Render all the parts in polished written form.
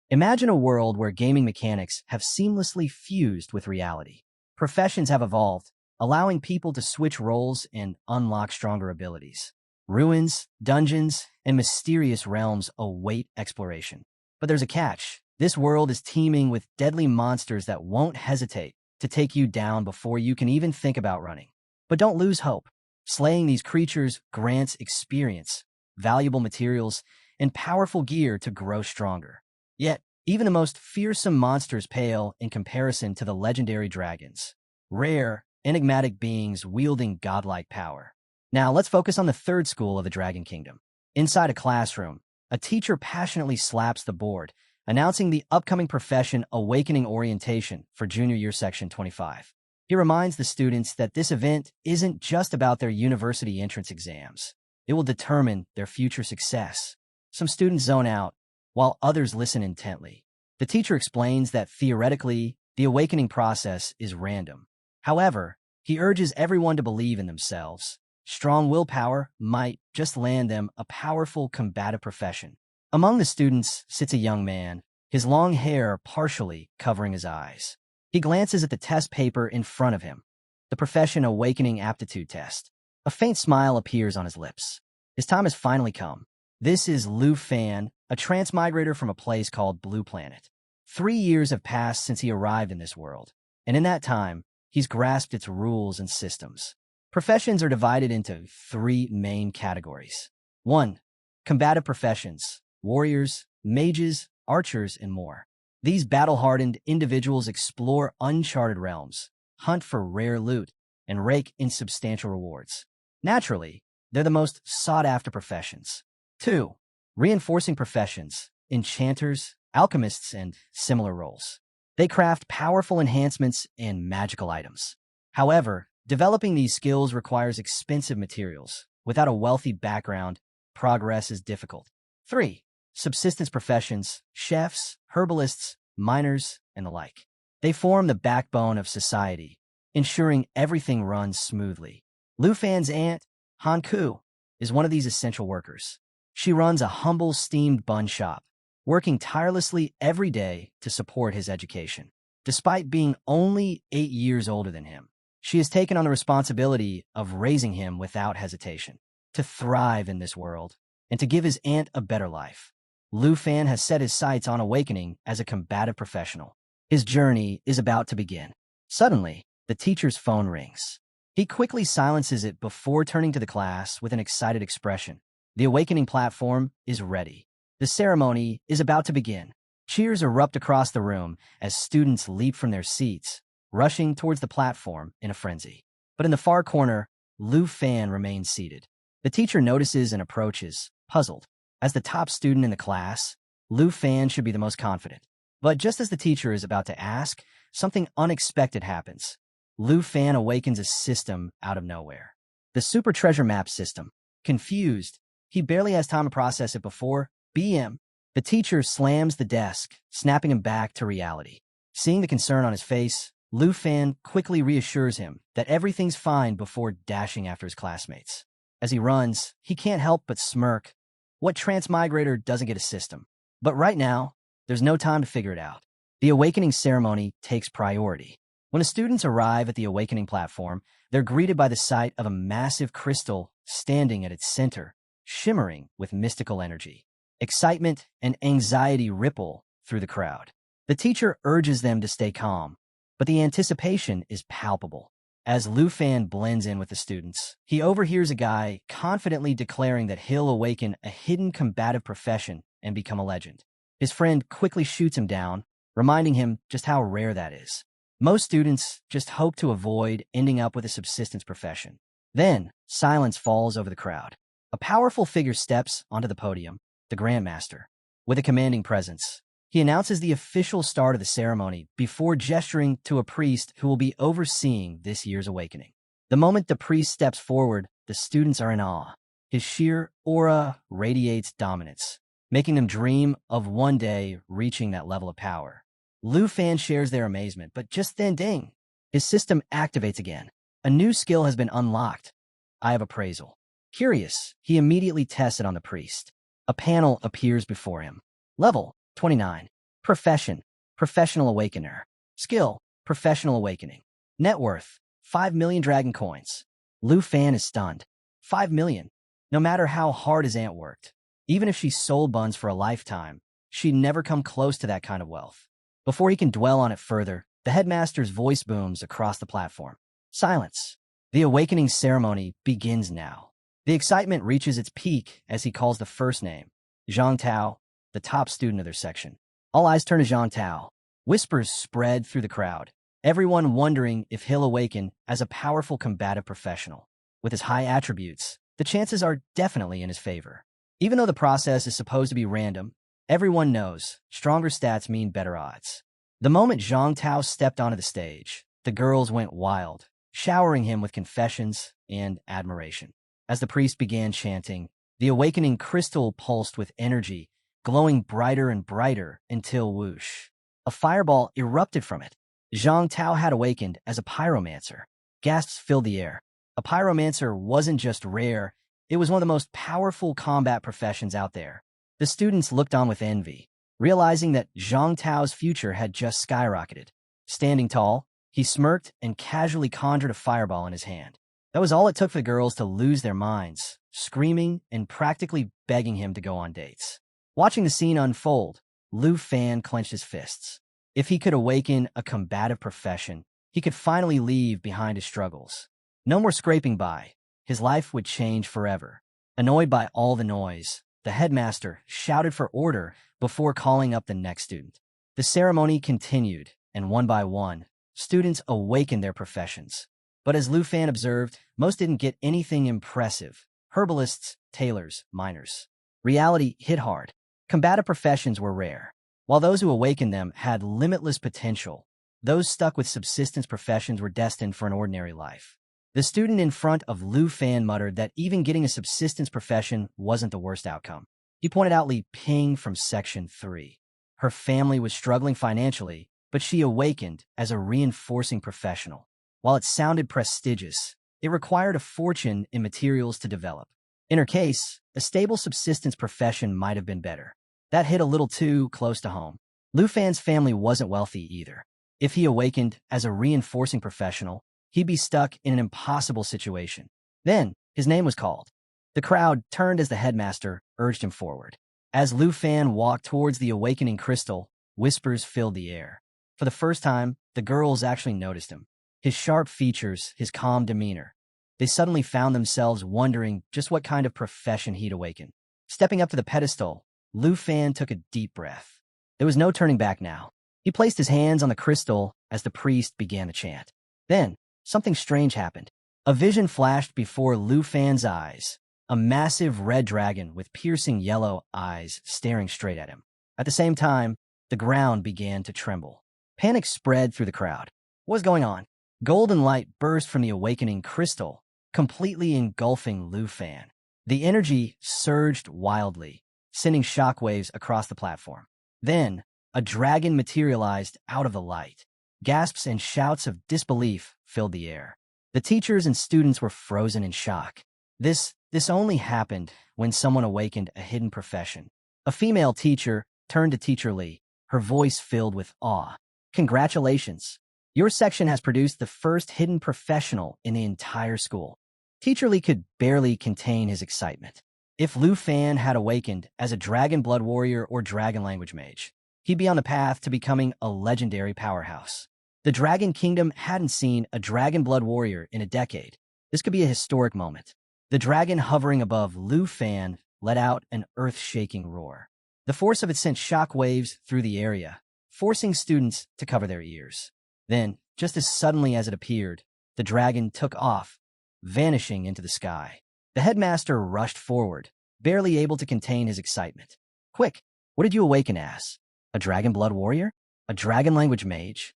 Imagine a world where gaming mechanics have seamlessly fused with reality. Professions have evolved, allowing people to switch roles and unlock stronger abilities. Ruins, dungeons, and mysterious realms await exploration. But there's a catch. This world is teeming with deadly monsters that won't hesitate to take you down before you can even think about running. But don't lose hope. Slaying these creatures grants experience, valuable materials, and powerful gear to grow stronger. Yet, even the most fearsome monsters pale in comparison to the legendary dragons. Rare, enigmatic beings wielding godlike power. Now, let's focus on the third school of the Dragon Kingdom. Inside a classroom, a teacher passionately slaps the board, announcing the upcoming profession Awakening Orientation for Junior Year Section 25. He reminds the students that this event isn't just about their university entrance exams. It will determine their future success. Some students zone out, while others listen intently. The teacher explains that theoretically, the awakening process is random. However, he urges everyone to believe in themselves. Strong willpower might just land them a powerful combative profession. Among the students sits a young man, his long hair partially covering his eyes. He glances at the test paper in front of him, the Profession Awakening Aptitude Test. A faint smile appears on his lips. His time has finally come. This is Lu Fan, a transmigrator from a place called Blue Planet. 3 years have passed since he arrived in this world, and in that time, he's grasped its rules and systems. Professions are divided into 3 main categories. 1. Combative professions: warriors, mages, archers, and more. These battle-hardened individuals explore uncharted realms, hunt for rare loot, and rake in substantial rewards. Naturally, they're the most sought-after professions. 2. Reinforcing professions: enchanters, alchemists, and similar roles. They craft powerful enhancements and magical items. However, developing these skills requires expensive materials. Without a wealthy background, progress is difficult. 3. Subsistence professions: chefs, herbalists, miners, and the like. They form the backbone of society, ensuring everything runs smoothly. Lu Fan's aunt, Han Ku, is one of these essential workers. She runs a humble steamed bun shop, working tirelessly every day to support his education. Despite being only 8 years older than him, she has taken on the responsibility of raising him without hesitation. To thrive in this world, and to give his aunt a better life, Lu Fan has set his sights on awakening as a combative professional. His journey is about to begin. Suddenly, the teacher's phone rings. He quickly silences it before turning to the class with an excited expression. The awakening platform is ready. The ceremony is about to begin. Cheers erupt across the room as students leap from their seats, rushing towards the platform in a frenzy. But in the far corner, Lu Fan remains seated. The teacher notices and approaches, puzzled. As the top student in the class, Lu Fan should be the most confident. But just as the teacher is about to ask, something unexpected happens. Lu Fan awakens a system out of nowhere. The Super Treasure Map system. Confused, he barely has time to process it before BM. The teacher slams the desk, snapping him back to reality. Seeing the concern on his face, Lu Fan quickly reassures him that everything's fine before dashing after his classmates. As he runs, he can't help but smirk. What transmigrator doesn't get a system? But right now, there's no time to figure it out. The awakening ceremony takes priority. When the students arrive at the awakening platform, they're greeted by the sight of a massive crystal standing at its center, shimmering with mystical energy. Excitement and anxiety ripple through the crowd. The teacher urges them to stay calm, but the anticipation is palpable. As Lu Fan blends in with the students, he overhears a guy confidently declaring that he'll awaken a hidden combative profession and become a legend. His friend quickly shoots him down, reminding him just how rare that is. Most students just hope to avoid ending up with a subsistence profession. Then, silence falls over the crowd. A powerful figure steps onto the podium, the Grandmaster. With a commanding presence, he announces the official start of the ceremony before gesturing to a priest who will be overseeing this year's awakening. The moment the priest steps forward, the students are in awe. His sheer aura radiates dominance, making them dream of one day reaching that level of power. Lu Fan shares their amazement, but just then ding, his system activates again. A new skill has been unlocked. Eye of Appraisal. Curious, he immediately tests it on the priest. A panel appears before him. Level 29. Profession, professional awakener. Skill, professional awakening. Net worth, 5 million dragon coins. Lu Fan is stunned. 5 million. No matter how hard his aunt worked, even if she sold buns for a lifetime, she'd never come close to that kind of wealth. Before he can dwell on it further, the headmaster's voice booms across the platform. Silence. The awakening ceremony begins now. The excitement reaches its peak as he calls the first name, Zhang Tao, the top student of their section. All eyes turn to Zhang Tao. Whispers spread through the crowd, everyone wondering if he'll awaken as a powerful combative professional. With his high attributes, the chances are definitely in his favor. Even though the process is supposed to be random, everyone knows stronger stats mean better odds. The moment Zhang Tao stepped onto the stage, the girls went wild, showering him with confessions and admiration. As the priest began chanting, the awakening crystal pulsed with energy, glowing brighter and brighter until whoosh. A fireball erupted from it. Zhang Tao had awakened as a pyromancer. Gasps filled the air. A pyromancer wasn't just rare, it was one of the most powerful combat professions out there. The students looked on with envy, realizing that Zhang Tao's future had just skyrocketed. Standing tall, he smirked and casually conjured a fireball in his hand. That was all it took for the girls to lose their minds, screaming and practically begging him to go on dates. Watching the scene unfold, Lu Fan clenched his fists. If he could awaken a combative profession, he could finally leave behind his struggles. No more scraping by. His life would change forever. Annoyed by all the noise, the headmaster shouted for order before calling up the next student. The ceremony continued, and one by one, students awakened their professions. But as Lu Fan observed, most didn't get anything impressive. Herbalists, tailors, miners. Reality hit hard. Combative professions were rare. While those who awakened them had limitless potential, those stuck with subsistence professions were destined for an ordinary life. The student in front of Lu Fan muttered that even getting a subsistence profession wasn't the worst outcome. He pointed out Li Ping from Section 3. Her family was struggling financially, but she awakened as a reinforcing professional. While it sounded prestigious, it required a fortune in materials to develop. In her case, a stable subsistence profession might have been better. That hit a little too close to home. Lu Fan's family wasn't wealthy either. If he awakened as a reinforcing professional, he'd be stuck in an impossible situation. Then, his name was called. The crowd turned as the headmaster urged him forward. As Lu Fan walked towards the awakening crystal, whispers filled the air. For the first time, the girls actually noticed him. His sharp features, his calm demeanor. They suddenly found themselves wondering just what kind of profession he'd awaken. Stepping up to the pedestal, Lu Fan took a deep breath. There was no turning back now. He placed his hands on the crystal as the priest began to chant. Then, something strange happened. A vision flashed before Lu Fan's eyes, a massive red dragon with piercing yellow eyes staring straight at him. At the same time, the ground began to tremble. Panic spread through the crowd. What was going on? Golden light burst from the awakening crystal, completely engulfing Lu Fan. The energy surged wildly, sending shockwaves across the platform. Then, a dragon materialized out of the light. Gasps and shouts of disbelief filled the air. The teachers and students were frozen in shock. This only happened when someone awakened a hidden profession. A female teacher turned to Teacher Lee, her voice filled with awe. Congratulations. Your section has produced the first hidden professional in the entire school. Teacher Lee could barely contain his excitement. If Lu Fan had awakened as a dragon blood warrior or dragon language mage, he'd be on the path to becoming a legendary powerhouse. The Dragon Kingdom hadn't seen a dragon blood warrior in a decade. This could be a historic moment. The dragon hovering above Lu Fan let out an earth-shaking roar. The force of it sent shock waves through the area, forcing students to cover their ears. Then, just as suddenly as it appeared, the dragon took off, vanishing into the sky. The headmaster rushed forward, barely able to contain his excitement. Quick, what did you awaken as? A dragon blood warrior? A dragon language mage?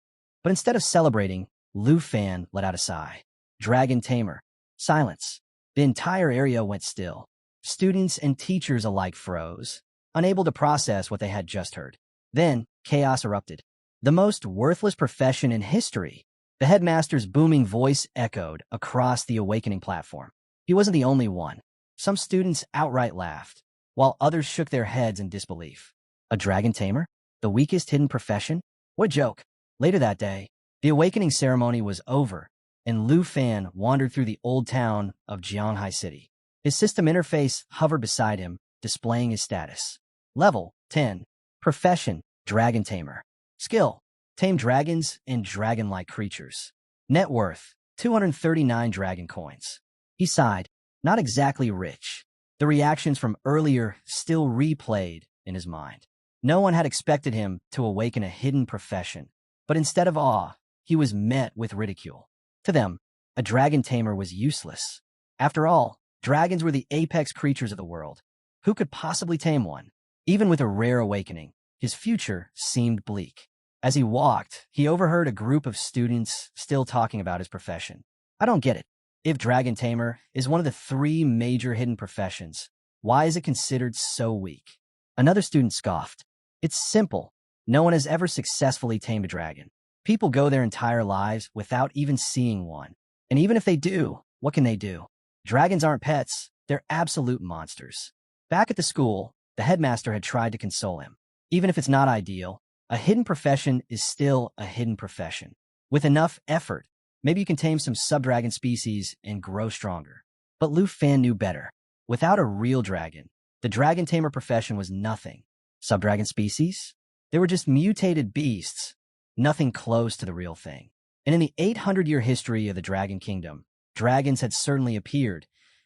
But instead of celebrating, Lu Fan let out a sigh. Dragon Tamer. Silence. The entire area went still. Students and teachers alike froze, unable to process what they had just heard. Then, chaos erupted. The most worthless profession in history. The headmaster's booming voice echoed across the awakening platform. He wasn't the only one. Some students outright laughed, while others shook their heads in disbelief. A dragon tamer? The weakest hidden profession? What a joke. Later that day, the awakening ceremony was over, and Lu Fan wandered through the old town of Jianghai City. His system interface hovered beside him, displaying his status. Level 10. Profession, Dragon Tamer. Skill, tame dragons and dragon-like creatures. Net worth, 239 dragon coins. He sighed, not exactly rich. The reactions from earlier still replayed in his mind. No one had expected him to awaken a hidden profession, but instead of awe, he was met with ridicule. To them, a dragon tamer was useless. After all, dragons were the apex creatures of the world. Who could possibly tame one? Even with a rare awakening, his future seemed bleak. As he walked, he overheard a group of students still talking about his profession. I don't get it. If dragon tamer is one of the 3 major hidden professions, why is it considered so weak? Another student scoffed. It's simple. No one has ever successfully tamed a dragon. People go their entire lives without even seeing one. And even if they do, what can they do? Dragons aren't pets. They're absolute monsters. Back at the school, the headmaster had tried to console him. Even if it's not ideal, a hidden profession is still a hidden profession. With enough effort, maybe you can tame some subdragon species and grow stronger. But Lu Fan knew better. Without a real dragon, the dragon tamer profession was nothing. Subdragon species? They were just mutated beasts, nothing close to the real thing. And in the 800-year history of the Dragon Kingdom, dragons had certainly appeared,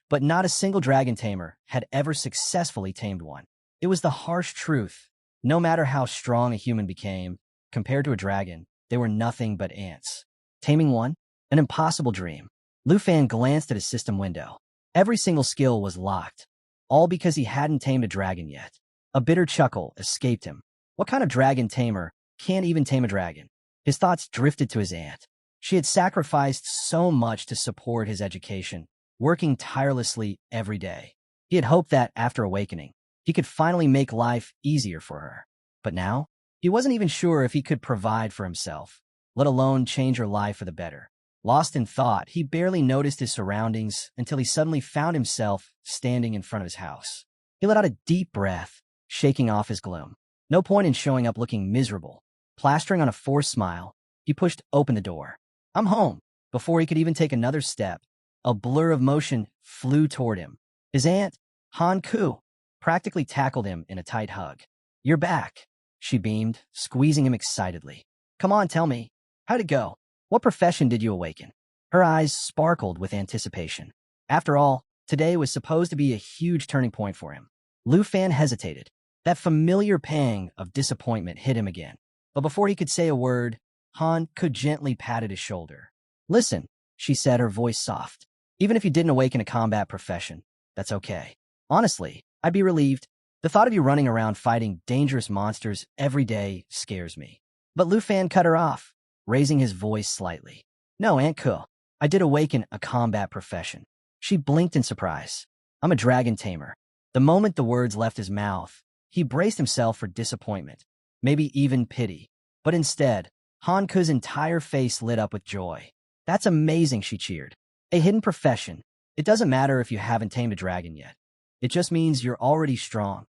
but not a single dragon tamer had ever successfully tamed one. It was the harsh truth. No matter how strong a human became, compared to a dragon, they were nothing but ants. Taming one? An impossible dream. Lu Fan glanced at his system window. Every single skill was locked, all because he hadn't tamed a dragon yet. A bitter chuckle escaped him. What kind of dragon tamer can't even tame a dragon? His thoughts drifted to his aunt. She had sacrificed so much to support his education, working tirelessly every day. He had hoped that, after awakening, he could finally make life easier for her. But now, he wasn't even sure if he could provide for himself, let alone change her life for the better. Lost in thought, he barely noticed his surroundings until he suddenly found himself standing in front of his house. He let out a deep breath, shaking off his gloom. No point in showing up looking miserable. Plastering on a forced smile, he pushed open the door. I'm home. Before he could even take another step, a blur of motion flew toward him. His aunt, Han Ku, practically tackled him in a tight hug. You're back, she beamed, squeezing him excitedly. Come on, tell me. How'd it go? What profession did you awaken? Her eyes sparkled with anticipation. After all, today was supposed to be a huge turning point for him. Lu Fan hesitated. That familiar pang of disappointment hit him again. But before he could say a word, Han Ku gently patted his shoulder. Listen, she said, her voice soft. Even if you didn't awaken a combat profession, that's okay. Honestly, I'd be relieved. The thought of you running around fighting dangerous monsters every day scares me. But Lu Fan cut her off, raising his voice slightly. No, Aunt Ku, I did awaken a combat profession. She blinked in surprise. I'm a dragon tamer. The moment the words left his mouth, he braced himself for disappointment, maybe even pity. But instead, Han Ku's entire face lit up with joy. That's amazing, she cheered. A hidden profession. It doesn't matter if you haven't tamed a dragon yet. It just means you're already strong.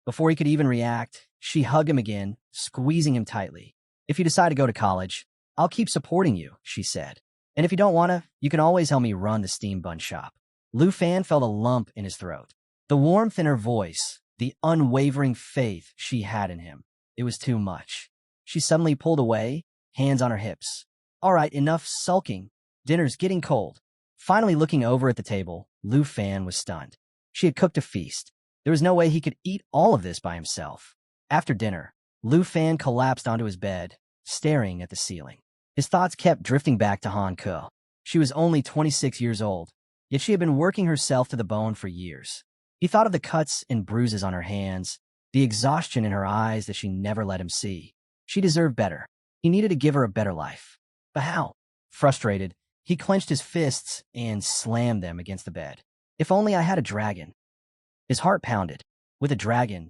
Before he could even react, she hugged him again, squeezing him tightly. If you decide to go to college, I'll keep supporting you, she said. And if you don't wanna, you can always help me run the steam bun shop. Lu Fan felt a lump in his throat. The warmth in her voice, the unwavering faith she had in him. It was too much. She suddenly pulled away, hands on her hips. All right, enough sulking. Dinner's getting cold. Finally looking over at the table, Lu Fan was stunned. She had cooked a feast. There was no way he could eat all of this by himself. After dinner, Lu Fan collapsed onto his bed, staring at the ceiling. His thoughts kept drifting back to Han Ku. She was only 26 years old, yet she had been working herself to the bone for years. He thought of the cuts and bruises on her hands, the exhaustion in her eyes that she never let him see. She deserved better. He needed to give her a better life. But how? Frustrated, he clenched his fists and slammed them against the bed. If only I had a dragon. His heart pounded. With a dragon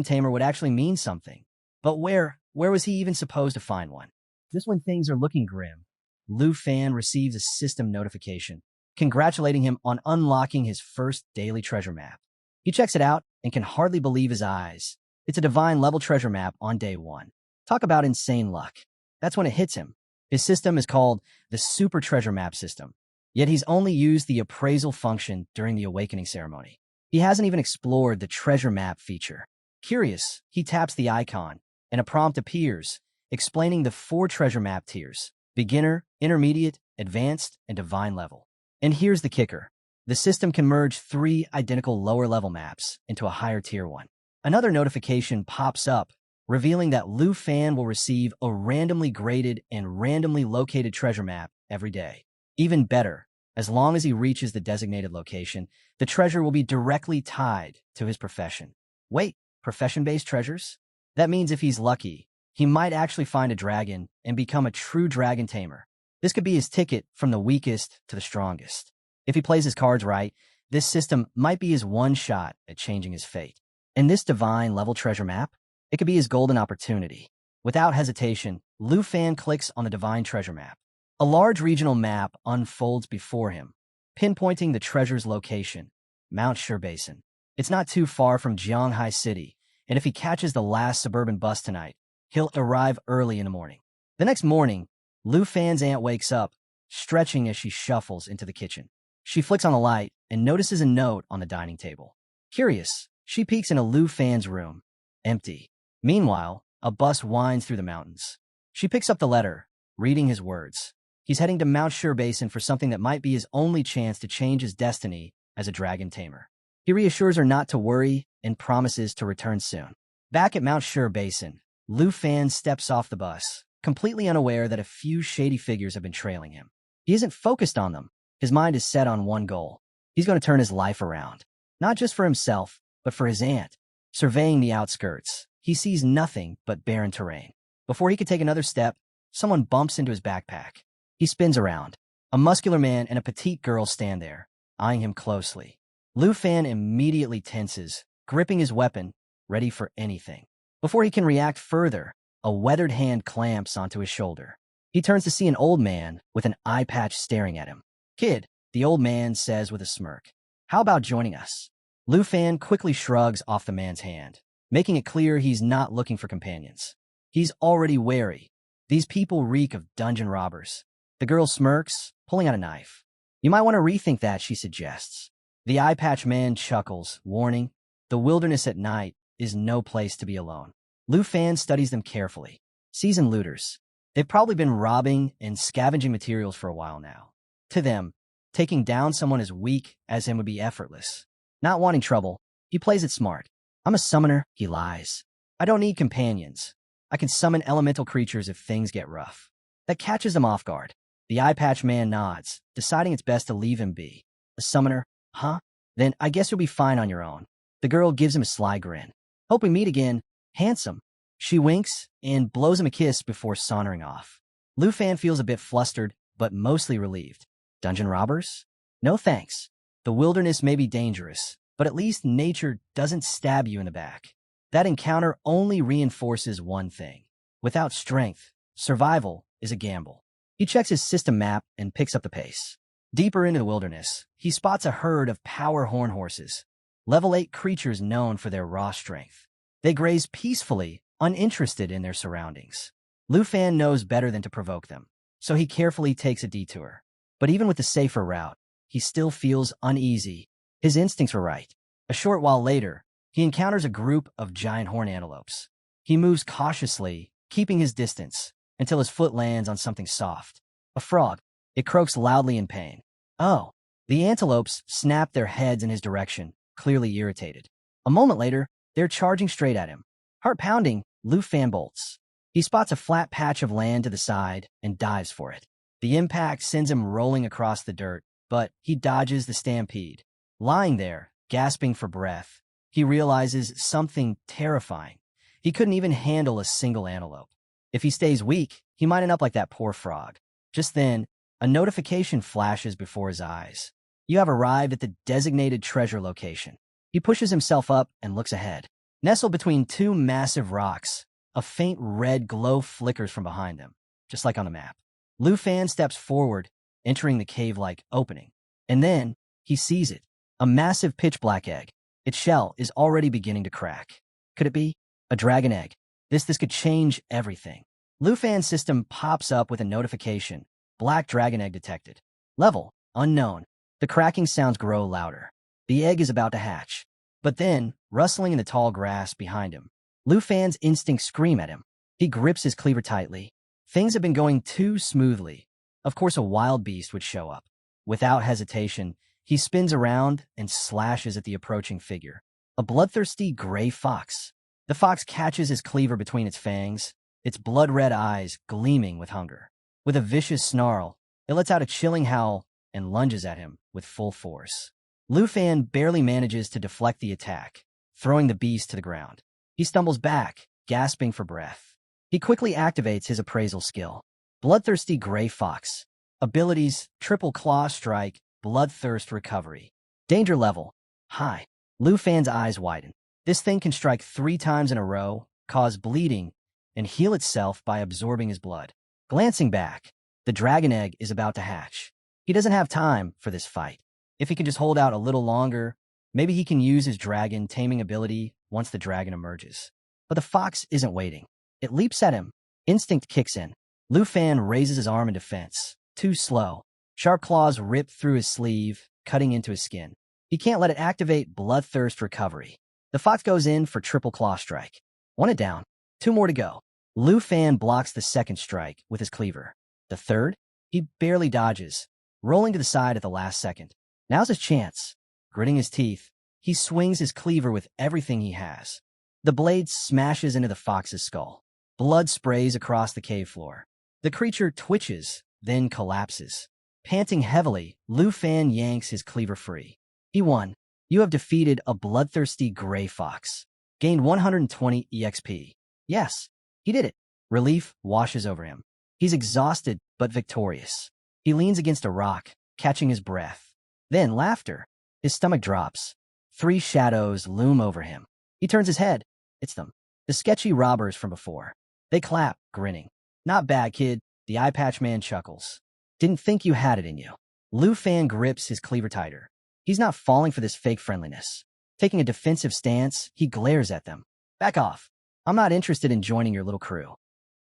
tamer would actually mean something. But where was he even supposed to find one? Just when things are looking grim, Lu Fan receives a system notification, congratulating him on unlocking his first daily treasure map. He checks it out and can hardly believe his eyes. It's a divine level treasure map on day 1. Talk about insane luck. That's when it hits him. His system is called the Super Treasure Map system, yet he's only used the appraisal function during the awakening ceremony. He hasn't even explored the treasure map feature. Curious, he taps the icon, and a prompt appears, explaining the 4 treasure map tiers: beginner, intermediate, advanced, and divine level. And here's the kicker. The system can merge 3 identical lower-level maps into a higher tier one. Another notification pops up, revealing that Lu Fan will receive a randomly graded and randomly located treasure map every day. Even better, as long as he reaches the designated location, the treasure will be directly tied to his profession. Wait, profession-based treasures? That means if he's lucky, he might actually find a dragon and become a true dragon tamer. This could be his ticket from the weakest to the strongest. If he plays his cards right, this system might be his one shot at changing his fate. And this divine level treasure map, it could be his golden opportunity. Without hesitation, Lu Fan clicks on the divine treasure map. A large regional map unfolds before him, pinpointing the treasure's location, Mount Sure Basin. It's not too far from Jianghai City, and if he catches the last suburban bus tonight, he'll arrive early in the morning. The next morning, Lu Fan's aunt wakes up, stretching as she shuffles into the kitchen. She flicks on the light and notices a note on the dining table. Curious, she peeks into Lu Fan's room. Empty. Meanwhile, a bus winds through the mountains. She picks up the letter, reading his words. He's heading to Mount Sure Basin for something that might be his only chance to change his destiny as a dragon tamer. He reassures her not to worry and promises to return soon. Back at Mount Sure Basin, Lu Fan steps off the bus, completely unaware that a few shady figures have been trailing him. He isn't focused on them. His mind is set on one goal. He's going to turn his life around. Not just for himself, but for his aunt. Surveying the outskirts, he sees nothing but barren terrain. Before he could take another step, someone bumps into his backpack. He spins around. A muscular man and a petite girl stand there, eyeing him closely. Lu Fan immediately tenses, gripping his weapon, ready for anything. Before he can react further, a weathered hand clamps onto his shoulder. He turns to see an old man with an eye patch staring at him. "Kid," the old man says with a smirk. "How about joining us?" Lu Fan quickly shrugs off the man's hand, making it clear he's not looking for companions. He's already wary. These people reek of dungeon robbers. The girl smirks, pulling out a knife. "You might want to rethink that," she suggests. The eye patch man chuckles, warning, the wilderness at night is no place to be alone. Lu Fan studies them carefully. Seasoned looters. They've probably been robbing and scavenging materials for a while now. To them, taking down someone as weak as him would be effortless. Not wanting trouble, he plays it smart. "I'm a summoner," he lies. "I don't need companions. I can summon elemental creatures if things get rough." That catches them off guard. The eye patch man nods, deciding it's best to leave him be. "A summoner? Huh? Then I guess you'll be fine on your own." The girl gives him a sly grin. "Hope we meet again, handsome." She winks and blows him a kiss before sauntering off. Lu Fan feels a bit flustered, but mostly relieved. Dungeon robbers? No thanks. The wilderness may be dangerous, but at least nature doesn't stab you in the back. That encounter only reinforces one thing. Without strength, survival is a gamble. He checks his system map and picks up the pace. Deeper into the wilderness, he spots a herd of power horn horses, level 8 creatures known for their raw strength. They graze peacefully, uninterested in their surroundings. Lu Fan knows better than to provoke them, so he carefully takes a detour. But even with the safer route, he still feels uneasy. His instincts were right. A short while later, he encounters a group of giant horned antelopes. He moves cautiously, keeping his distance, until his foot lands on something soft. A frog. It croaks loudly in pain. Oh. The antelopes snap their heads in his direction, clearly irritated. A moment later, they're charging straight at him. Heart pounding, Lu Fan bolts. He spots a flat patch of land to the side and dives for it. The impact sends him rolling across the dirt, but he dodges the stampede. Lying there, gasping for breath, he realizes something terrifying. He couldn't even handle a single antelope. If he stays weak, he might end up like that poor frog. Just then, a notification flashes before his eyes. You have arrived at the designated treasure location. He pushes himself up and looks ahead. Nestled between 2 massive rocks, a faint red glow flickers from behind them, just like on the map. Lu Fan steps forward, entering the cave-like opening. And then, he sees it. A massive pitch-black egg. Its shell is already beginning to crack. Could it be? A dragon egg. This could change everything. Lu Fan's system pops up with a notification. Black dragon egg detected. Level, unknown. The cracking sounds grow louder. The egg is about to hatch. But then, rustling in the tall grass behind him, Lu Fan's instincts scream at him. He grips his cleaver tightly. Things have been going too smoothly. Of course, a wild beast would show up. Without hesitation, he spins around and slashes at the approaching figure. A bloodthirsty gray fox. The fox catches his cleaver between its fangs, its blood-red eyes gleaming with hunger. With a vicious snarl, it lets out a chilling howl and lunges at him with full force. Lu Fan barely manages to deflect the attack, throwing the beast to the ground. He stumbles back, gasping for breath. He quickly activates his appraisal skill. Bloodthirsty Gray Fox. Abilities, Triple Claw Strike, Bloodthirst Recovery. Danger level, high. Lu Fan's eyes widen. This thing can strike 3 times in a row, cause bleeding, and heal itself by absorbing his blood. Glancing back, the dragon egg is about to hatch. He doesn't have time for this fight. If he can just hold out a little longer, maybe he can use his dragon taming ability once the dragon emerges. But the fox isn't waiting. It leaps at him. Instinct kicks in. Lu Fan raises his arm in defense. Too slow. Sharp claws rip through his sleeve, cutting into his skin. He can't let it activate Bloodthirst Recovery. The fox goes in for Triple Claw Strike. 1 down. 2 more to go. Lu Fan blocks the second strike with his cleaver. The third? He barely dodges, rolling to the side at the last second. Now's his chance. Gritting his teeth, he swings his cleaver with everything he has. The blade smashes into the fox's skull. Blood sprays across the cave floor. The creature twitches, then collapses. Panting heavily, Lu Fan yanks his cleaver free. He won. You have defeated a bloodthirsty gray fox. Gained 120 EXP. Yes, he did it. Relief washes over him. He's exhausted but victorious. He leans against a rock, catching his breath. Then laughter. His stomach drops. 3 shadows loom over him. He turns his head. It's them. The sketchy robbers from before. They clap, grinning. Not bad, kid. The eye patch man chuckles. Didn't think you had it in you. Lu Fan grips his cleaver tighter. He's not falling for this fake friendliness. Taking a defensive stance, he glares at them. Back off. I'm not interested in joining your little crew.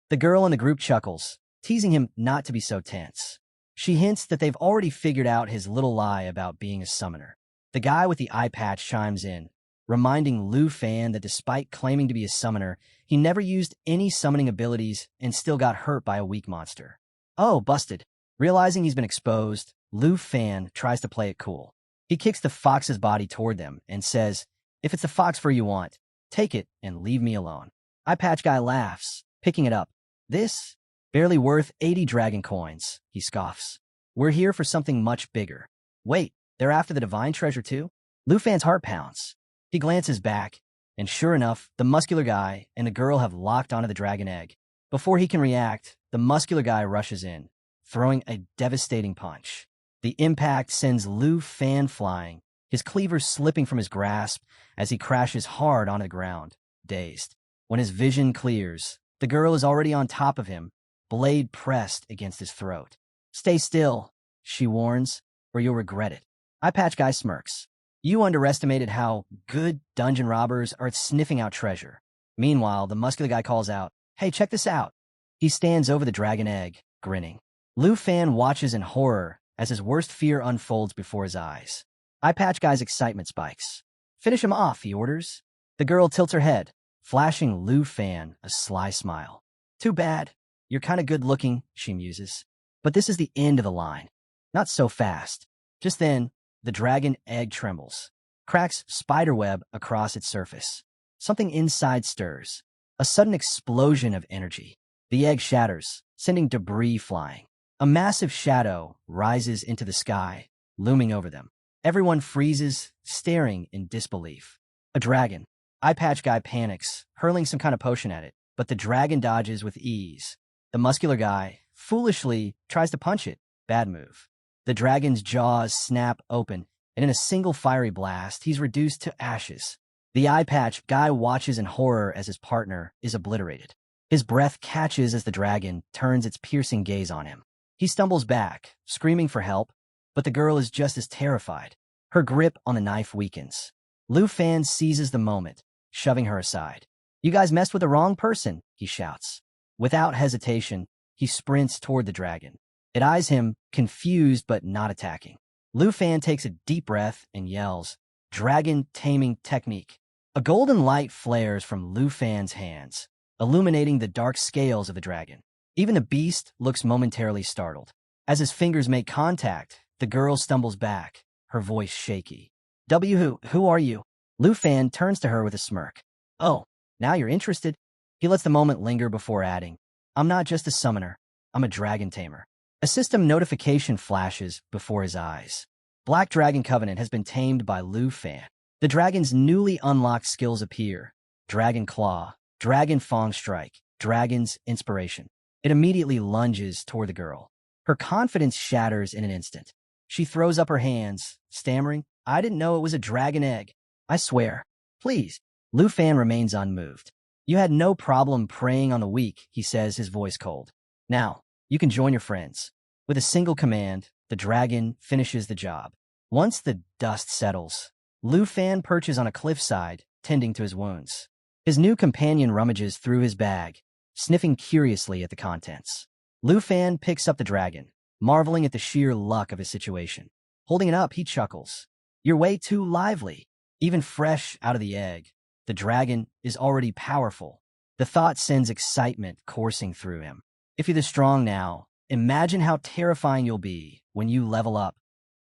The girl in the group chuckles, teasing him not to be so tense. She hints that they've already figured out his little lie about being a summoner. The guy with the eye patch chimes in, reminding Lu Fan that despite claiming to be a summoner, he never used any summoning abilities and still got hurt by a weak monster. Oh, busted. Realizing he's been exposed, Lu Fan tries to play it cool. He kicks the fox's body toward them and says, if it's the fox fur you want, take it and leave me alone. Eye patch guy laughs, picking it up. This? Barely worth 80 dragon coins, he scoffs. We're here for something much bigger. Wait, they're after the divine treasure too? Lu Fan's heart pounds. He glances back, and sure enough, the muscular guy and the girl have locked onto the dragon egg. Before he can react, the muscular guy rushes in, throwing a devastating punch. The impact sends Lu Fan flying, his cleaver slipping from his grasp as he crashes hard onto the ground, dazed. When his vision clears, the girl is already on top of him, blade pressed against his throat. Stay still, she warns, or you'll regret it. Eye patch guy smirks. You underestimated how good dungeon robbers are at sniffing out treasure. Meanwhile, the muscular guy calls out, hey, check this out. He stands over the dragon egg, grinning. Lu Fan watches in horror as his worst fear unfolds before his eyes. Eye patch guy's excitement spikes. Finish him off, he orders. The girl tilts her head, flashing Lu Fan a sly smile. Too bad. You're kind of good looking, she muses. But this is the end of the line. Not so fast. Just then, the dragon egg trembles, cracks spiderweb across its surface. Something inside stirs. A sudden explosion of energy. The egg shatters, sending debris flying. A massive shadow rises into the sky, looming over them. Everyone freezes, staring in disbelief. A dragon. Eye patch guy panics, hurling some kind of potion at it, but the dragon dodges with ease. The muscular guy, foolishly, tries to punch it. Bad move. The dragon's jaws snap open, and in a single fiery blast, he's reduced to ashes. The eye patch guy watches in horror as his partner is obliterated. His breath catches as the dragon turns its piercing gaze on him. He stumbles back, screaming for help, but the girl is just as terrified. Her grip on the knife weakens. Lu Fan seizes the moment, shoving her aside. You guys messed with the wrong person, he shouts. Without hesitation, he sprints toward the dragon. It eyes him, confused but not attacking. Lu Fan takes a deep breath and yells, "Dragon taming technique." A golden light flares from Lu Fan's hands, illuminating the dark scales of the dragon. Even the beast looks momentarily startled. As his fingers make contact, the girl stumbles back, her voice shaky. Who are you? Lu Fan turns to her with a smirk. Oh, now you're interested? He lets the moment linger before adding, I'm not just a summoner, I'm a dragon tamer. A system notification flashes before his eyes. Black Dragon Covenant has been tamed by Lu Fan. The dragon's newly unlocked skills appear. Dragon Claw, Dragon Fang Strike, Dragon's Inspiration. It immediately lunges toward the girl. Her confidence shatters in an instant. She throws up her hands, stammering, I didn't know it was a dragon egg. I swear. Please. Lu Fan remains unmoved. You had no problem preying on the weak, he says, his voice cold. Now, you can join your friends. With a single command, the dragon finishes the job. Once the dust settles, Lu Fan perches on a cliffside, tending to his wounds. His new companion rummages through his bag, sniffing curiously at the contents. Lu Fan picks up the dragon, marveling at the sheer luck of his situation. Holding it up, he chuckles. You're way too lively. Even fresh out of the egg, the dragon is already powerful. The thought sends excitement coursing through him. If you're this strong now, imagine how terrifying you'll be when you level up.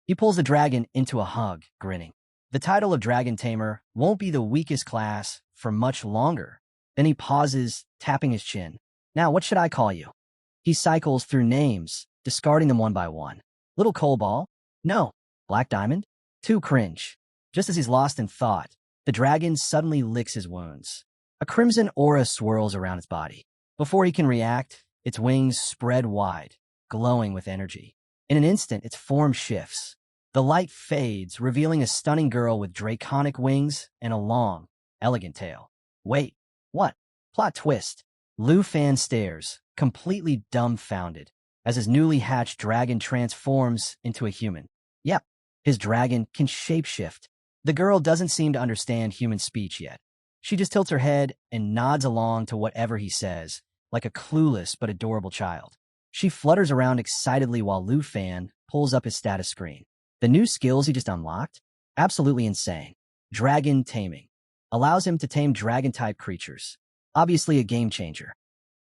He pulls the dragon into a hug, grinning. The title of Dragon Tamer won't be the weakest class for much longer. Then he pauses, tapping his chin. Now, what should I call you? He cycles through names, discarding them one by one. Little Coal Ball? No. Black Diamond? Too cringe. Just as he's lost in thought, the dragon suddenly licks his wounds. A crimson aura swirls around its body. Before he can react, its wings spread wide, glowing with energy. In an instant, its form shifts. The light fades, revealing a stunning girl with draconic wings and a long, elegant tail. Wait, what? Plot twist. Lu Fan stares, completely dumbfounded, as his newly hatched dragon transforms into a human. Yep, his dragon can shapeshift. The girl doesn't seem to understand human speech yet. She just tilts her head and nods along to whatever he says, like a clueless but adorable child. She flutters around excitedly while Lu Fan pulls up his status screen. The new skills he just unlocked? Absolutely insane. Dragon Taming. Allows him to tame dragon-type creatures. Obviously a game changer.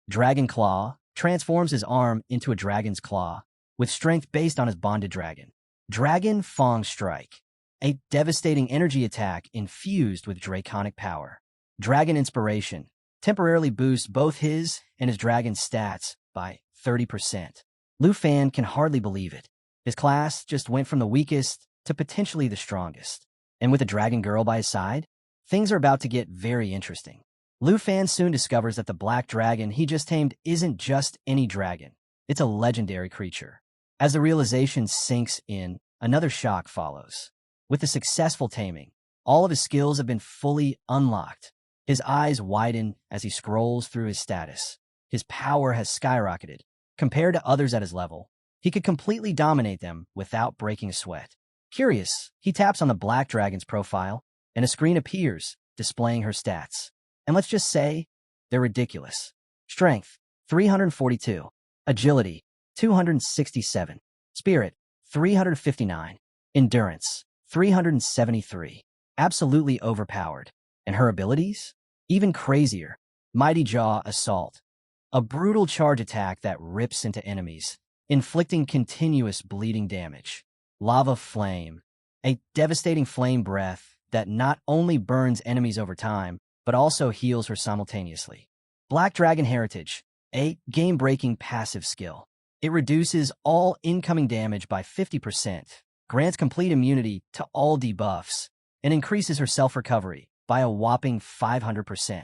Dragon Claw transforms his arm into a dragon's claw, with strength based on his bonded dragon. Dragon Fang Strike. A devastating energy attack infused with draconic power. Dragon Inspiration temporarily boosts both his and his dragon's stats by 30%. Lu Fan can hardly believe it. His class just went from the weakest to potentially the strongest. And with a dragon girl by his side, things are about to get very interesting. Lu Fan soon discovers that the black dragon he just tamed isn't just any dragon. It's a legendary creature. As the realization sinks in, another shock follows. With the successful taming, all of his skills have been fully unlocked. His eyes widen as he scrolls through his status. His power has skyrocketed. Compared to others at his level, he could completely dominate them without breaking a sweat. Curious, he taps on the black dragon's profile, and a screen appears, displaying her stats. And let's just say, they're ridiculous. Strength, 342. Agility, 267. Spirit, 359. Endurance, 373. Absolutely overpowered. And her abilities? Even crazier. Mighty Jaw Assault. A brutal charge attack that rips into enemies, inflicting continuous bleeding damage. Lava Flame. A devastating flame breath that not only burns enemies over time, but also heals her simultaneously. Black Dragon Heritage. A game-breaking passive skill. It reduces all incoming damage by 50%, grants complete immunity to all debuffs, and increases her self-recovery by a whopping 500%.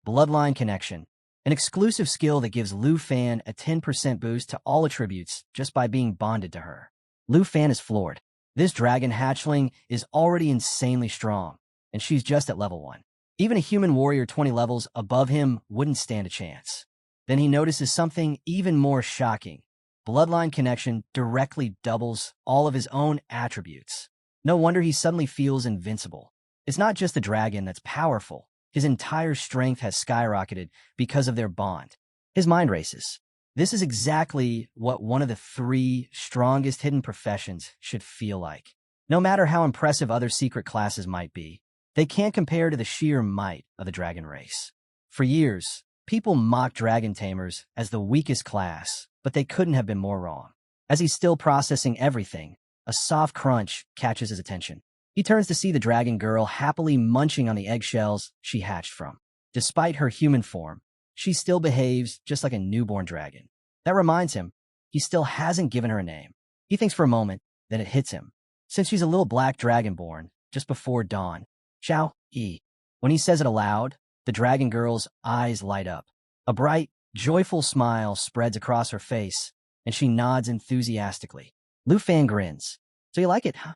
Bloodline Connection. An exclusive skill that gives Lu Fan a 10% boost to all attributes just by being bonded to her. Lu Fan is floored. This dragon hatchling is already insanely strong, and she's just at level 1. Even a human warrior 20 levels above him wouldn't stand a chance. Then he notices something even more shocking. Bloodline Connection directly doubles all of his own attributes. No wonder he suddenly feels invincible. It's not just the dragon that's powerful. His entire strength has skyrocketed because of their bond. His mind races. This is exactly what one of the 3 strongest hidden professions should feel like. No matter how impressive other secret classes might be, they can't compare to the sheer might of the dragon race. For years, people mocked dragon tamers as the weakest class, but they couldn't have been more wrong. As he's still processing everything, a soft crunch catches his attention. He turns to see the dragon girl happily munching on the eggshells she hatched from. Despite her human form, she still behaves just like a newborn dragon. That reminds him, he still hasn't given her a name. He thinks for a moment, then it hits him. Since she's a little black dragonborn, just before dawn, Xiao Yi. When he says it aloud, the dragon girl's eyes light up. A bright, joyful smile spreads across her face, and she nods enthusiastically. Lu Fan grins. So you like it, huh?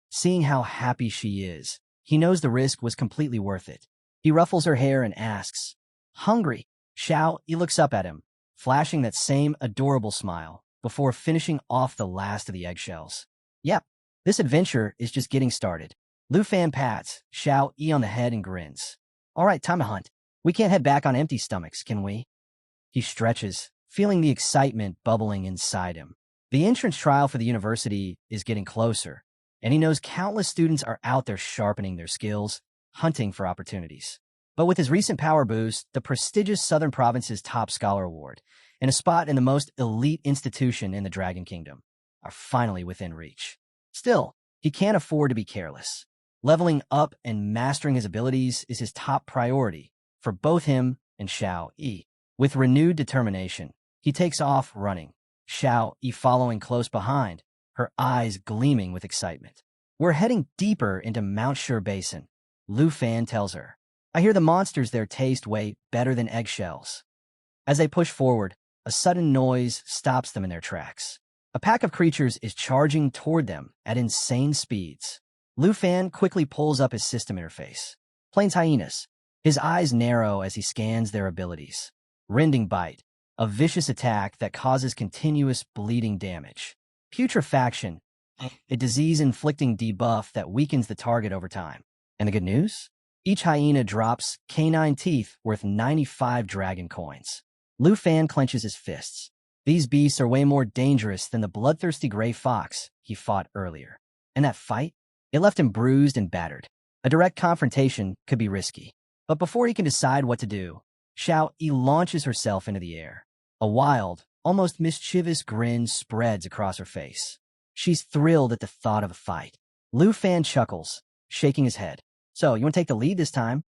Seeing how happy she is, he knows the risk was completely worth it. He ruffles her hair and asks, "Hungry?" Xiao Yi looks up at him, flashing that same adorable smile, before finishing off the last of the eggshells. Yep, this adventure is just getting started. Lu Fan pats Xiao Yi on the head and grins. All right, time to hunt. We can't head back on empty stomachs, can we? He stretches, feeling the excitement bubbling inside him. The entrance trial for the university is getting closer, and he knows countless students are out there sharpening their skills, hunting for opportunities. But with his recent power boost, the prestigious Southern Province's Top Scholar Award, and a spot in the most elite institution in the Dragon Kingdom, are finally within reach. Still, he can't afford to be careless. Leveling up and mastering his abilities is his top priority for both him and Xiao Yi. With renewed determination, he takes off running, Xiao Yi following close behind, her eyes gleaming with excitement. We're heading deeper into Mount Shur Basin, Lu Fan tells her. I hear the monsters there taste way better than eggshells. As they push forward, a sudden noise stops them in their tracks. A pack of creatures is charging toward them at insane speeds. Lu Fan quickly pulls up his system interface. Plains hyenas. His eyes narrow as he scans their abilities. Rending Bite, a vicious attack that causes continuous bleeding damage. Putrefaction, a disease-inflicting debuff that weakens the target over time. And the good news? Each hyena drops canine teeth worth 95 dragon coins. Lu Fan clenches his fists. These beasts are way more dangerous than the bloodthirsty gray fox he fought earlier. And that fight? It left him bruised and battered. A direct confrontation could be risky. But before he can decide what to do, Xiao Yi launches herself into the air. A wild, almost mischievous grin spreads across her face. She's thrilled at the thought of a fight. Lu Fan chuckles, shaking his head. So, you want to take the lead this time?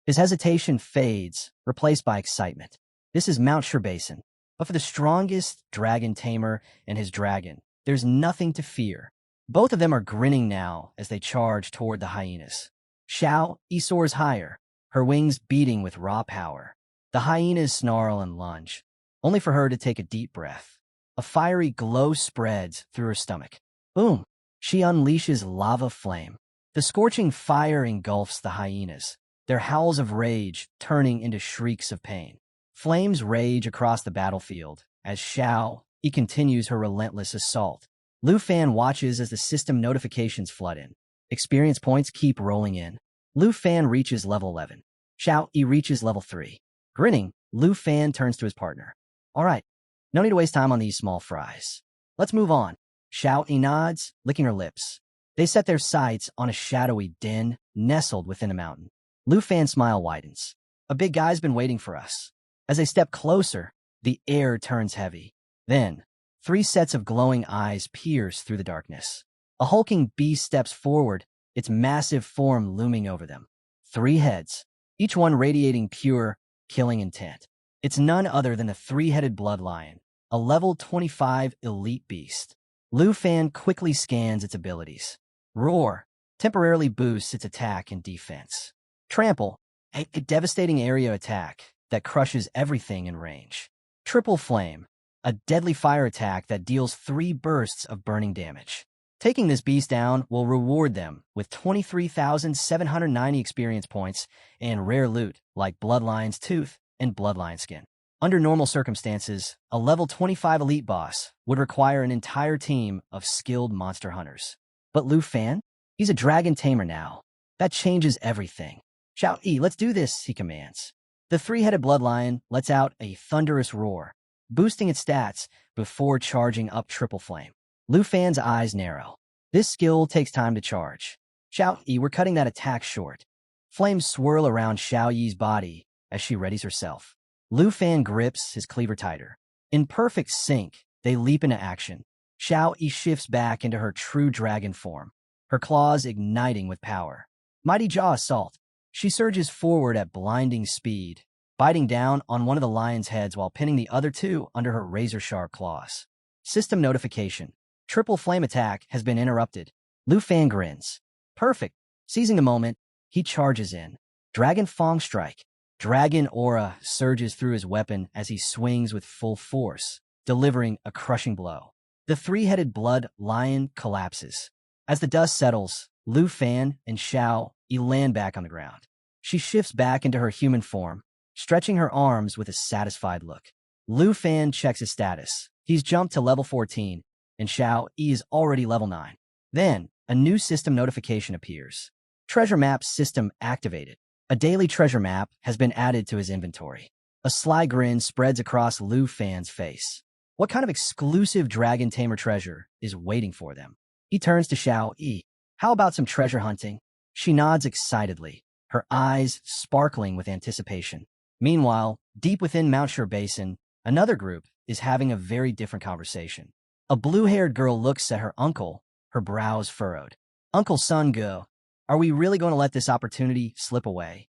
His hesitation fades, replaced by excitement. This is Mount Shur Basin. But for the strongest dragon tamer and his dragon, there's nothing to fear. Both of them are grinning now as they charge toward the hyenas. Xiao Yi soars higher, her wings beating with raw power. The hyenas snarl and lunge, only for her to take a deep breath. A fiery glow spreads through her stomach. Boom! She unleashes lava flame. The scorching fire engulfs the hyenas, their howls of rage turning into shrieks of pain. Flames rage across the battlefield as Xiao Yi continues her relentless assault. Lu Fan watches as the system notifications flood in. Experience points keep rolling in. Lu Fan reaches level 11. Xiao Yi reaches level 3. Grinning, Lu Fan turns to his partner. All right, no need to waste time on these small fries. Let's move on. Xiao Yi nods, licking her lips. They set their sights on a shadowy den nestled within a mountain. Lu Fan's smile widens. A big guy's been waiting for us. As they step closer, the air turns heavy. Then, 3 sets of glowing eyes pierce through the darkness. A hulking beast steps forward, its massive form looming over them. 3 heads, each one radiating pure, killing intent. It's none other than the 3-headed blood lion, a level 25 elite beast. Lu Fan quickly scans its abilities. Roar temporarily boosts its attack and defense. Trample, a devastating area attack that crushes everything in range. Triple Flame, a deadly fire attack that deals 3 bursts of burning damage. Taking this beast down will reward them with 23,790 experience points and rare loot like Bloodlion's Tooth and Bloodlion Skin. Under normal circumstances, a level 25 elite boss would require an entire team of skilled monster hunters. But Lu Fan? He's a dragon tamer now. That changes everything. Xiao Yi, let's do this, he commands. The three-headed blood lion lets out a thunderous roar, boosting its stats before charging up triple flame. Lu Fan's eyes narrow. This skill takes time to charge. Xiao Yi, we're cutting that attack short. Flames swirl around Xiao Yi's body as she readies herself. Lu Fan grips his cleaver tighter. In perfect sync, they leap into action. Xiao Yi shifts back into her true dragon form, her claws igniting with power. Mighty Jaw Assault. She surges forward at blinding speed, biting down on one of the lion's heads while pinning the other two under her razor-sharp claws. System notification. Triple flame attack has been interrupted. Lu Fan grins. Perfect. Seizing the moment, he charges in. Dragon Fang Strike. Dragon aura surges through his weapon as he swings with full force, delivering a crushing blow. The three-headed blood lion collapses. As the dust settles, Lu Fan and Xiao Yi land back on the ground. She shifts back into her human form, stretching her arms with a satisfied look. Lu Fan checks his status. He's jumped to level 14, and Xiao Yi is already level 9. Then, a new system notification appears. Treasure map system activated. A daily treasure map has been added to his inventory. A sly grin spreads across Lu Fan's face. What kind of exclusive dragon tamer treasure is waiting for them? He turns to Xiao Yi. How about some treasure hunting? She nods excitedly, her eyes sparkling with anticipation. Meanwhile, deep within Mount Shur Basin, another group is having a very different conversation. A blue-haired girl looks at her uncle, her brows furrowed. Uncle Sun Gu, are we really going to let this opportunity slip away?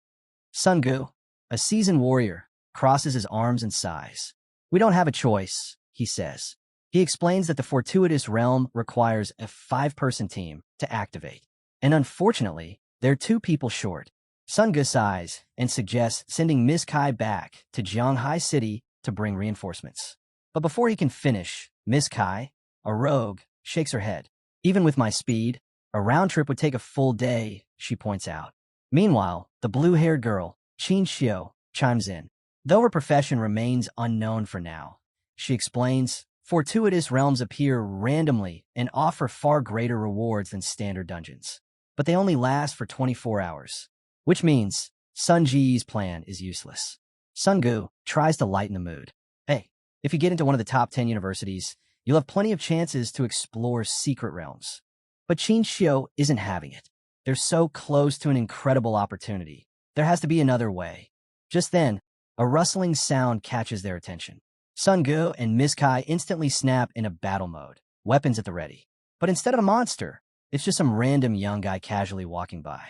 Sun Gu, a seasoned warrior, crosses his arms and sighs. We don't have a choice, he says. He explains that the fortuitous realm requires a 5-person team to activate. And unfortunately, they're 2 people short. Sun Gu sighs and suggests sending Miss Kai back to Jianghai City to bring reinforcements. But before he can finish, Miss Kai, a rogue, shakes her head. Even with my speed, a round trip would take a full day, she points out. Meanwhile, the blue-haired girl, Qin Xiu, chimes in. Though her profession remains unknown for now, she explains, fortuitous realms appear randomly and offer far greater rewards than standard dungeons. But they only last for 24 hours, which means Sun Ji's plan is useless. Sun Gu tries to lighten the mood. Hey, if you get into one of the top 10 universities, you'll have plenty of chances to explore secret realms. But Qin Xiu isn't having it. They're so close to an incredible opportunity. There has to be another way. Just then, a rustling sound catches their attention. Sun Gu and Miss Kai instantly snap into battle mode, weapons at the ready. But instead of a monster, it's just some random young guy casually walking by.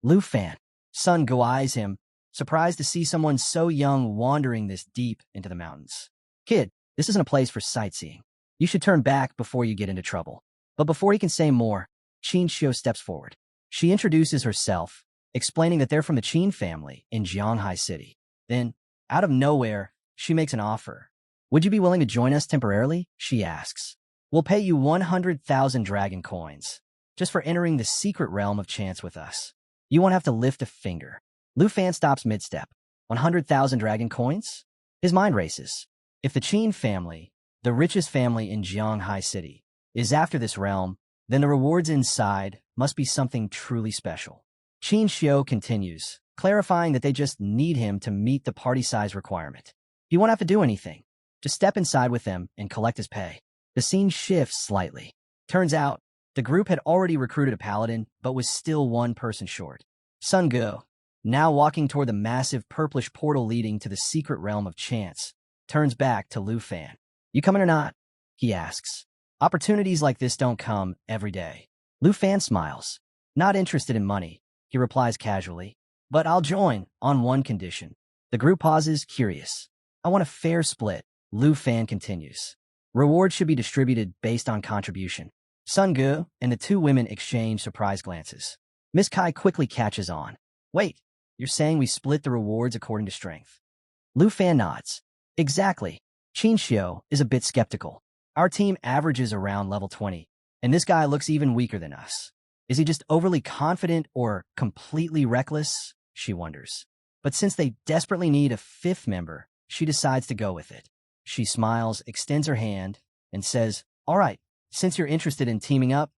Lu Fan. Sun Gu eyes him, surprised to see someone so young wandering this deep into the mountains. Kid, this isn't a place for sightseeing. You should turn back before you get into trouble. But before he can say more, Qin Xiu steps forward. She introduces herself, explaining that they're from the Qin family in Jianghai City. Then, out of nowhere, she makes an offer. Would you be willing to join us temporarily? She asks. We'll pay you 100,000 dragon coins, just for entering the secret realm of chance with us. You won't have to lift a finger. Lu Fan stops mid-step. 100,000 dragon coins? His mind races. If the Qin family, the richest family in Jianghai City, is after this realm, then the rewards inside must be something truly special. Qin Xiu continues, clarifying that they just need him to meet the party size requirement. He won't have to do anything. Just step inside with them and collect his pay. The scene shifts slightly. Turns out, the group had already recruited a paladin, but was still 1 person short. Sun Gu, now walking toward the massive purplish portal leading to the secret realm of chance, turns back to Lu Fan. You coming or not? He asks. Opportunities like this don't come every day. Lu Fan smiles. Not interested in money, he replies casually. But I'll join on one condition. The group pauses, curious. I want a fair split, Lu Fan continues. Rewards should be distributed based on contribution. Sun Gu and the 2 women exchange surprised glances. Miss Kai quickly catches on. Wait, you're saying we split the rewards according to strength? Lu Fan nods. Exactly. Qin Xiu is a bit skeptical. Our team averages around level 20, and this guy looks even weaker than us. Is he just overly confident or completely reckless? She wonders. But since they desperately need a 5th member, she decides to go with it. She smiles, extends her hand, and says, all right, since you're interested in teaming up,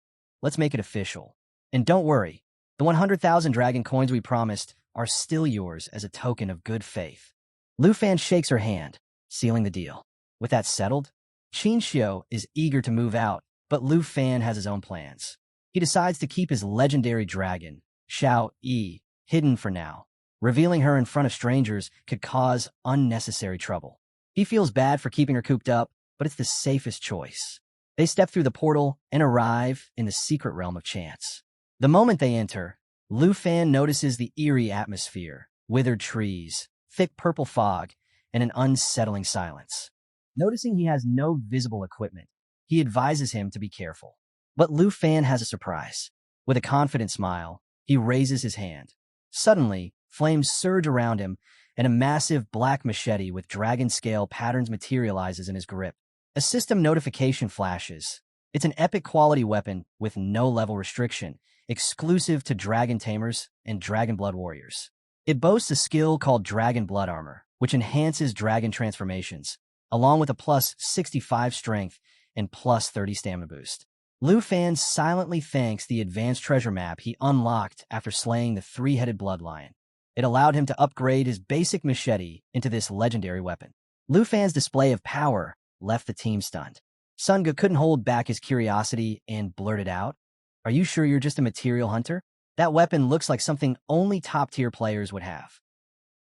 let's make it official. And don't worry, the 100,000 dragon coins we promised are still yours as a token of good faith. Lu Fan shakes her hand, sealing the deal. With that settled, Qin Xiu is eager to move out, but Lu Fan has his own plans. He decides to keep his legendary dragon, Xiao Yi, hidden for now. Revealing her in front of strangers could cause unnecessary trouble. He feels bad for keeping her cooped up, but it's the safest choice. They step through the portal and arrive in the secret realm of chance. The moment they enter, Lu Fan notices the eerie atmosphere, withered trees, thick purple fog, and an unsettling silence. Noticing he has no visible equipment, he advises him to be careful. But Lu Fan has a surprise. With a confident smile, he raises his hand. Suddenly, flames surge around him, and a massive black machete with dragon-scale patterns materializes in his grip. A system notification flashes. It's an epic quality weapon with no level restriction, exclusive to Dragon Tamers and Dragon Blood Warriors. It boasts a skill called Dragon Blood Armor, which enhances dragon transformations, along with a plus 65 strength and plus 30 stamina boost. Lu Fan silently thanks the advanced treasure map he unlocked after slaying the three-headed blood lion. It allowed him to upgrade his basic machete into this legendary weapon. Lu Fan's display of power left the team stunned. Sun Ge couldn't hold back his curiosity and blurted out, "Are you sure you're just a material hunter? That weapon looks like something only top-tier players would have."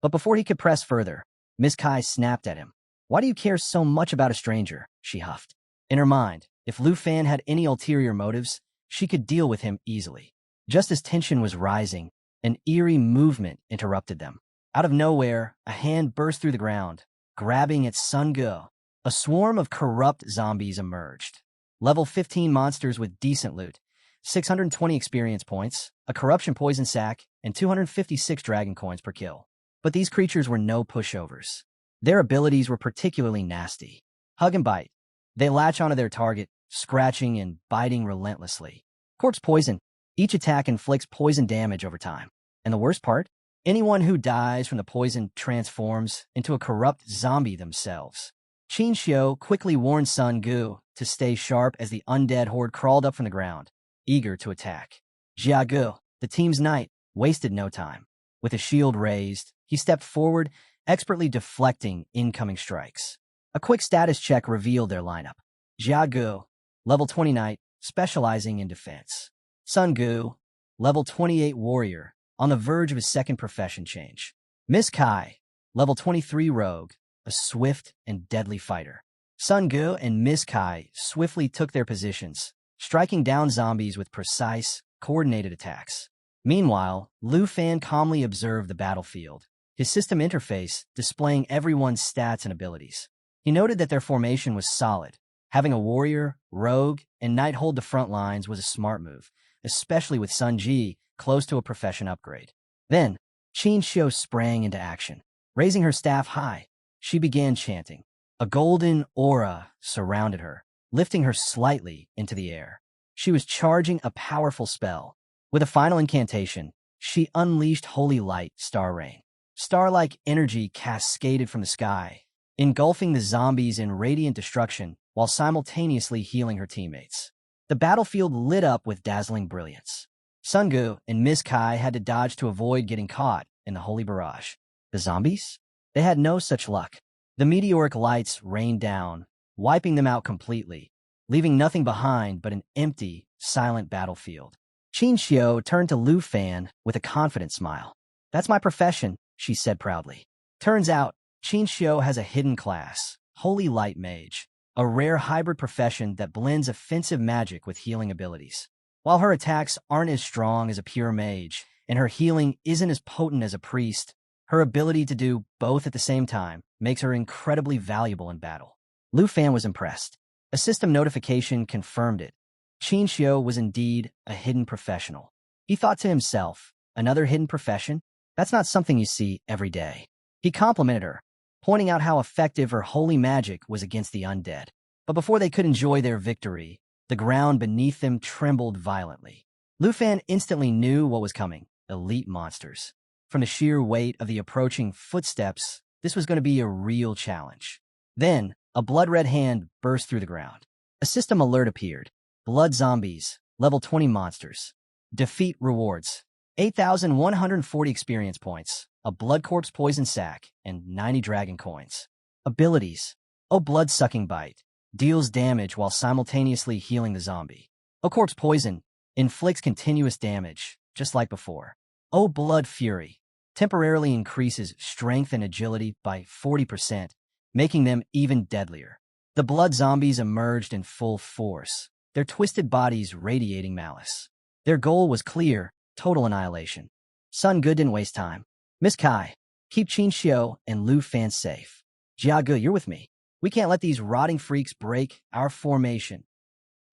But before he could press further, Miss Kai snapped at him. "Why do you care so much about a stranger?" she huffed. In her mind, if Lu Fan had any ulterior motives, she could deal with him easily. Just as tension was rising, an eerie movement interrupted them. Out of nowhere, a hand burst through the ground, grabbing at Sun Ge. A swarm of corrupt zombies emerged. Level 15 monsters with decent loot, 620 experience points, a corruption poison sac, and 256 dragon coins per kill. But these creatures were no pushovers. Their abilities were particularly nasty. Hug and bite. They latch onto their target, scratching and biting relentlessly. Corpse poison. Each attack inflicts poison damage over time. And the worst part? Anyone who dies from the poison transforms into a corrupt zombie themselves. Qin Xiu quickly warned Sun Ge to stay sharp as the undead horde crawled up from the ground, eager to attack. Jia Ge, the team's knight, wasted no time. With a shield raised, he stepped forward, expertly deflecting incoming strikes. A quick status check revealed their lineup. Jia Ge, level 20 knight, specializing in defense. Sun Ge, level 28 warrior, on the verge of his second profession change. Miss Kai, level 23 rogue, a swift and deadly fighter. Sun Ge and Miss Kai swiftly took their positions, striking down zombies with precise, coordinated attacks. Meanwhile, Lu Fan calmly observed the battlefield, his system interface displaying everyone's stats and abilities. He noted that their formation was solid. Having a warrior, rogue, and knight hold the front lines was a smart move, especially with Sun Ji close to a profession upgrade. Then, Qin Xiu sprang into action. Raising her staff high, she began chanting. A golden aura surrounded her, lifting her slightly into the air. She was charging a powerful spell. With a final incantation, she unleashed Holy Light Star Rain. Star-like energy cascaded from the sky, engulfing the zombies in radiant destruction while simultaneously healing her teammates. The battlefield lit up with dazzling brilliance. Sun Ge and Miss Kai had to dodge to avoid getting caught in the holy barrage. The zombies? They had no such luck. The meteoric lights rained down, wiping them out completely, leaving nothing behind but an empty, silent battlefield. Qin Xiu turned to Lu Fan with a confident smile. "That's my profession," she said proudly. Turns out, Qin Xiu has a hidden class, Holy Light Mage, a rare hybrid profession that blends offensive magic with healing abilities. While her attacks aren't as strong as a pure mage, and her healing isn't as potent as a priest, her ability to do both at the same time makes her incredibly valuable in battle. Lu Fan was impressed. A system notification confirmed it. Qin Xiu was indeed a hidden professional. He thought to himself, another hidden profession? That's not something you see every day. He complimented her, pointing out how effective her holy magic was against the undead. But before they could enjoy their victory, the ground beneath them trembled violently. Lu Fan instantly knew what was coming: elite monsters. From the sheer weight of the approaching footsteps, this was going to be a real challenge. Then, a blood-red hand burst through the ground. A system alert appeared. Blood zombies, level 20 monsters. Defeat rewards. 8,140 experience points, a blood corpse poison sac, and 90 dragon coins. Abilities. Oh, blood-sucking bite. Deals damage while simultaneously healing the zombie. Oh, corpse poison. Inflicts continuous damage, just like before. Oh, blood fury. Temporarily increases strength and agility by 40%, making them even deadlier. The blood zombies emerged in full force, their twisted bodies radiating malice. Their goal was clear: total annihilation. Sun Ge didn't waste time. Miss Kai, keep Qin Xiu and Lu Fan safe. Jia Ge, you're with me. We can't let these rotting freaks break our formation.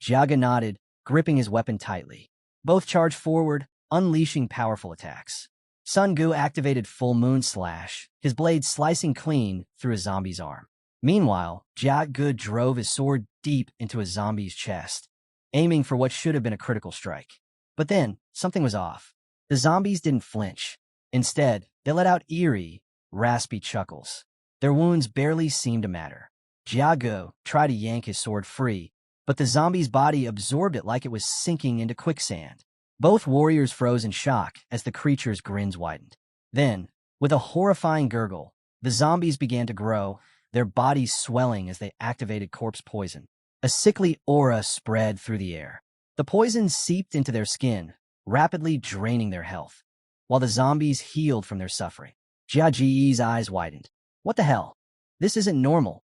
Jia Ge nodded, gripping his weapon tightly. Both charged forward, unleashing powerful attacks. Sun Ge activated Full Moon Slash, his blade slicing clean through a zombie's arm. Meanwhile, Jia Ge drove his sword deep into a zombie's chest, aiming for what should have been a critical strike. But then, something was off. The zombies didn't flinch. Instead, they let out eerie, raspy chuckles. Their wounds barely seemed to matter. Jia Ge tried to yank his sword free, but the zombie's body absorbed it like it was sinking into quicksand. Both warriors froze in shock as the creature's grins widened. Then, with a horrifying gurgle, the zombies began to grow, their bodies swelling as they activated corpse poison. A sickly aura spread through the air. The poison seeped into their skin, rapidly draining their health, while the zombies healed from their suffering. Jia Ji's eyes widened. What the hell? This isn't normal.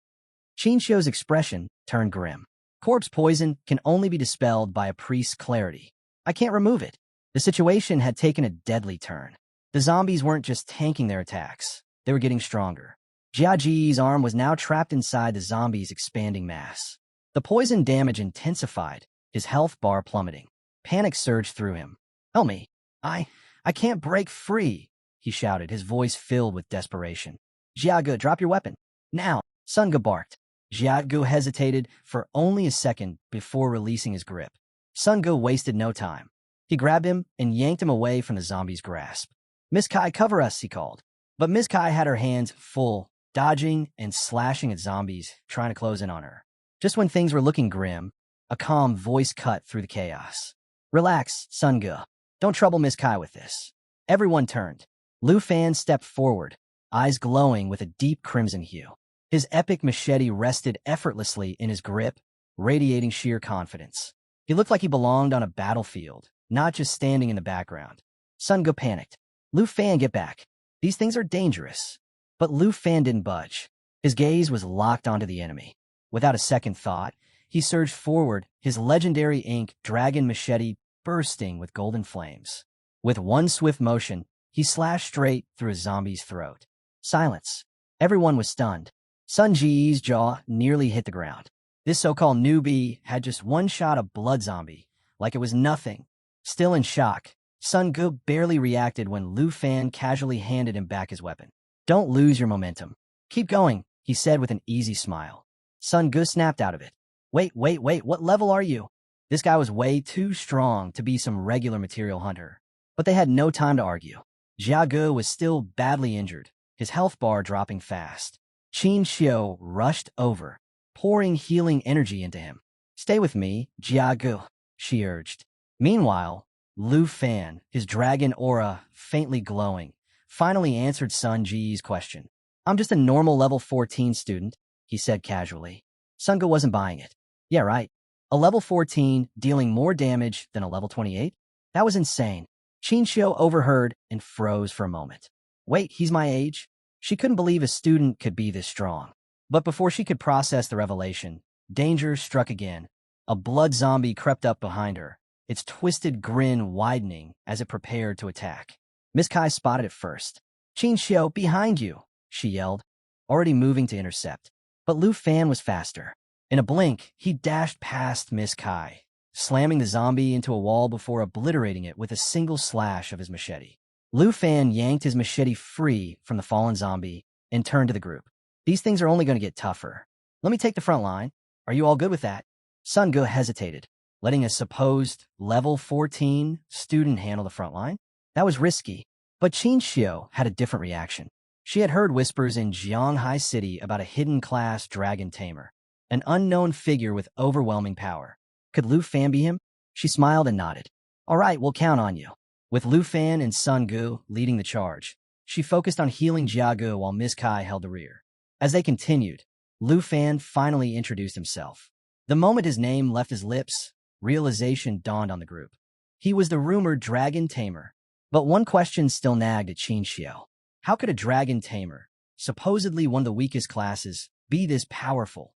Qin Xiu's expression turned grim. Corpse poison can only be dispelled by a priest's clarity. I can't remove it. The situation had taken a deadly turn. The zombies weren't just tanking their attacks. They were getting stronger. Jia Ji's arm was now trapped inside the zombie's expanding mass. The poison damage intensified, his health bar plummeting. Panic surged through him. Help me. I can't break free, he shouted, his voice filled with desperation. Jia Ge, drop your weapon. Now, Sun Ge barked. Jia Ge hesitated for only a second before releasing his grip. Sun Ge wasted no time. He grabbed him and yanked him away from the zombie's grasp. Miss Kai, cover us, he called. But Miss Kai had her hands full, dodging and slashing at zombies trying to close in on her. Just when things were looking grim, a calm voice cut through the chaos. Relax, Sun Ge. Don't trouble Miss Kai with this. Everyone turned. Lu Fan stepped forward, eyes glowing with a deep crimson hue. His epic machete rested effortlessly in his grip, radiating sheer confidence. He looked like he belonged on a battlefield, not just standing in the background. Sun Ge panicked. Lu Fan, get back. These things are dangerous. But Lu Fan didn't budge. His gaze was locked onto the enemy. Without a second thought, he surged forward, his legendary ink dragon machete bursting with golden flames. With one swift motion, he slashed straight through a zombie's throat. Silence. Everyone was stunned. Sun Ji's jaw nearly hit the ground. This so-called newbie had just one shot of blood zombie, like it was nothing. Still in shock, Sun Ge barely reacted when Lu Fan casually handed him back his weapon. Don't lose your momentum. Keep going, he said with an easy smile. Sun Ge snapped out of it. Wait, what level are you? This guy was way too strong to be some regular material hunter. But they had no time to argue. Jia Ge was still badly injured, his health bar dropping fast. Qin Xiu rushed over, pouring healing energy into him. Stay with me, Jia Ge, she urged. Meanwhile, Lu Fan, his dragon aura faintly glowing, finally answered Sun Ji's question. I'm just a normal level 14 student, he said casually. Sun Ge wasn't buying it. Yeah, right. A level 14 dealing more damage than a level 28? That was insane. Qin Xiu overheard and froze for a moment. Wait, he's my age? She couldn't believe a student could be this strong. But before she could process the revelation, danger struck again. A blood zombie crept up behind her, its twisted grin widening as it prepared to attack. Miss Kai spotted it first. Qin Xiu, behind you, she yelled, already moving to intercept. But Lu Fan was faster. In a blink, he dashed past Miss Kai, slamming the zombie into a wall before obliterating it with a single slash of his machete. Lu Fan yanked his machete free from the fallen zombie and turned to the group. These things are only going to get tougher. Let me take the front line. Are you all good with that? Sun Ge hesitated, letting a supposed level 14 student handle the front line. That was risky, but Qin Xiu had a different reaction. She had heard whispers in Jianghai City about a hidden class dragon Tamer, an unknown figure with overwhelming power. Could Lu Fan be him? She smiled and nodded. All right, we'll count on you. With Lu Fan and Sun Gu leading the charge, she focused on healing Jia Gu while Miss Kai held the rear. As they continued, Lu Fan finally introduced himself. The moment his name left his lips, realization dawned on the group. He was the rumored dragon Tamer. But one question still nagged at Qin Xiao. How could a dragon Tamer, supposedly one of the weakest classes, be this powerful?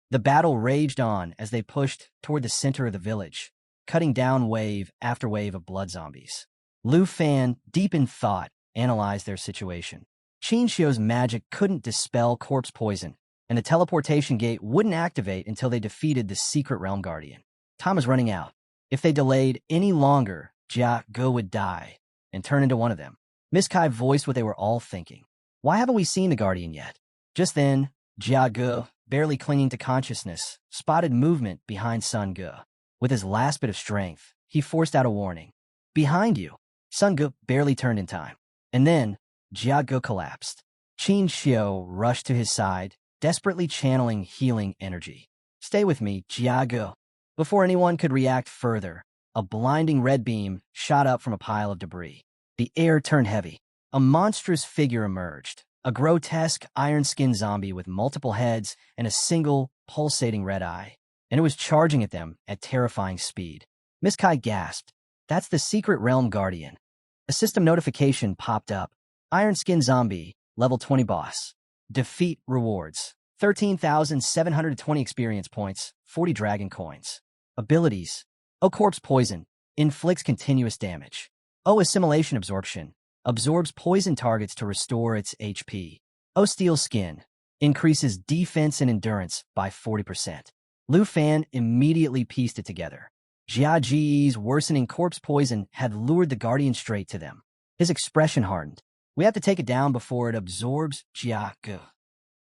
The battle raged on as they pushed toward the center of the village, cutting down wave after wave of blood zombies. Lu Fan, deep in thought, analyzed their situation. Qin Xiao's magic couldn't dispel corpse poison, and the teleportation gate wouldn't activate until they defeated the secret realm guardian. Time was running out. If they delayed any longer, Jia Ge would die and turn into one of them. Miss Kai voiced what they were all thinking. Why haven't we seen the guardian yet? Just then, Jia Ge, barely clinging to consciousness, spotted movement behind Sun Ge. With his last bit of strength, he forced out a warning. Behind you! Sun Ge barely turned in time. And then, Jia Ge collapsed. Qin Xiao rushed to his side, desperately channeling healing energy. Stay with me, Jia Ge. Before anyone could react further, a blinding red beam shot up from a pile of debris. The air turned heavy. A monstrous figure emerged, a grotesque iron-skinned zombie with multiple heads and a single, pulsating red eye. And it was charging at them at terrifying speed. Miss Kai gasped. That's the secret realm guardian. A system notification popped up. Iron Skin Zombie, level 20 boss. Defeat rewards. 13,720 experience points, 40 dragon coins. Abilities. O Corpse Poison. Inflicts continuous damage. O Assimilation Absorption. Absorbs poison targets to restore its HP. O Steel Skin. Increases defense and endurance by 40%. Lu Fan immediately pieced it together. Jia Ji's worsening corpse poison had lured the guardian straight to them. His expression hardened. We have to take it down before it absorbs Jia Ge.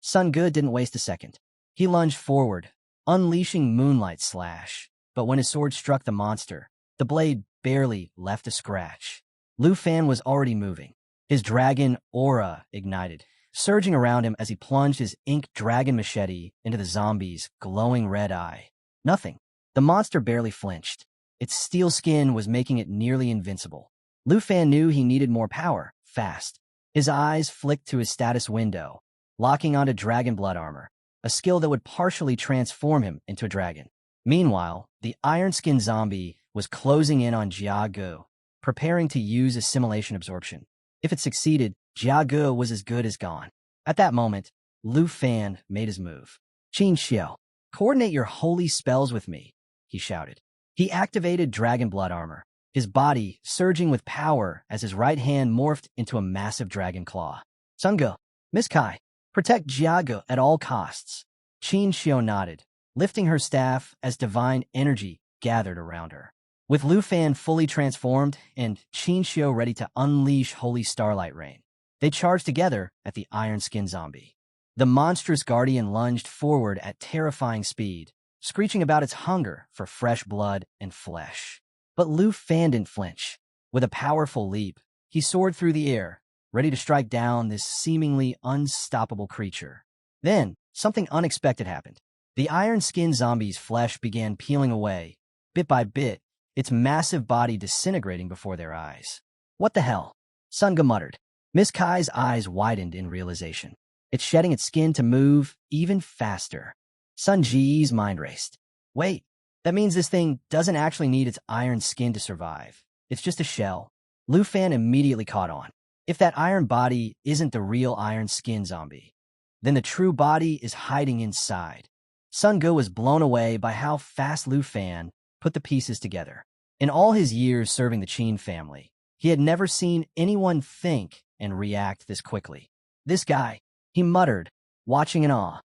Sun Ge didn't waste a second. He lunged forward, unleashing Moonlight Slash. But when his sword struck the monster, the blade barely left a scratch. Lu Fan was already moving. His dragon aura ignited, surging around him as he plunged his ink dragon machete into the zombie's glowing red eye. Nothing. The monster barely flinched. Its steel skin was making it nearly invincible. Lu Fan knew he needed more power, fast. His eyes flicked to his status window, locking onto dragon blood armor, a skill that would partially transform him into a dragon. Meanwhile, the iron-skinned zombie was closing in on Jia Ge, preparing to use assimilation absorption. If it succeeded, Jia Ge was as good as gone. At that moment, Lu Fan made his move. Qin Xiao, coordinate your holy spells with me, he shouted. He activated dragon blood armor, his body surging with power as his right hand morphed into a massive dragon claw. Sun Ge, Miss Kai, protect Jia Ge at all costs. Qin Xiao nodded, lifting her staff as divine energy gathered around her. With Lu Fan fully transformed and Qin Xiao ready to unleash Holy Starlight Rain, they charged together at the iron-skinned zombie. The monstrous guardian lunged forward at terrifying speed, screeching about its hunger for fresh blood and flesh. But Lu Fan didn't flinch. With a powerful leap, he soared through the air, ready to strike down this seemingly unstoppable creature. Then, something unexpected happened. The iron-skinned zombie's flesh began peeling away, bit by bit, its massive body disintegrating before their eyes. What the hell? Sun Ge muttered. Miss Kai's eyes widened in realization. It's shedding its skin to move even faster. Sun Ji's mind raced. Wait, that means this thing doesn't actually need its iron skin to survive. It's just a shell. Lu Fan immediately caught on. If that iron body isn't the real iron skin zombie, then the true body is hiding inside. Sun Ge was blown away by how fast Lu Fan put the pieces together. In all his years serving the Qin family, he had never seen anyone think and react this quickly. This guy, he muttered, watching in awe.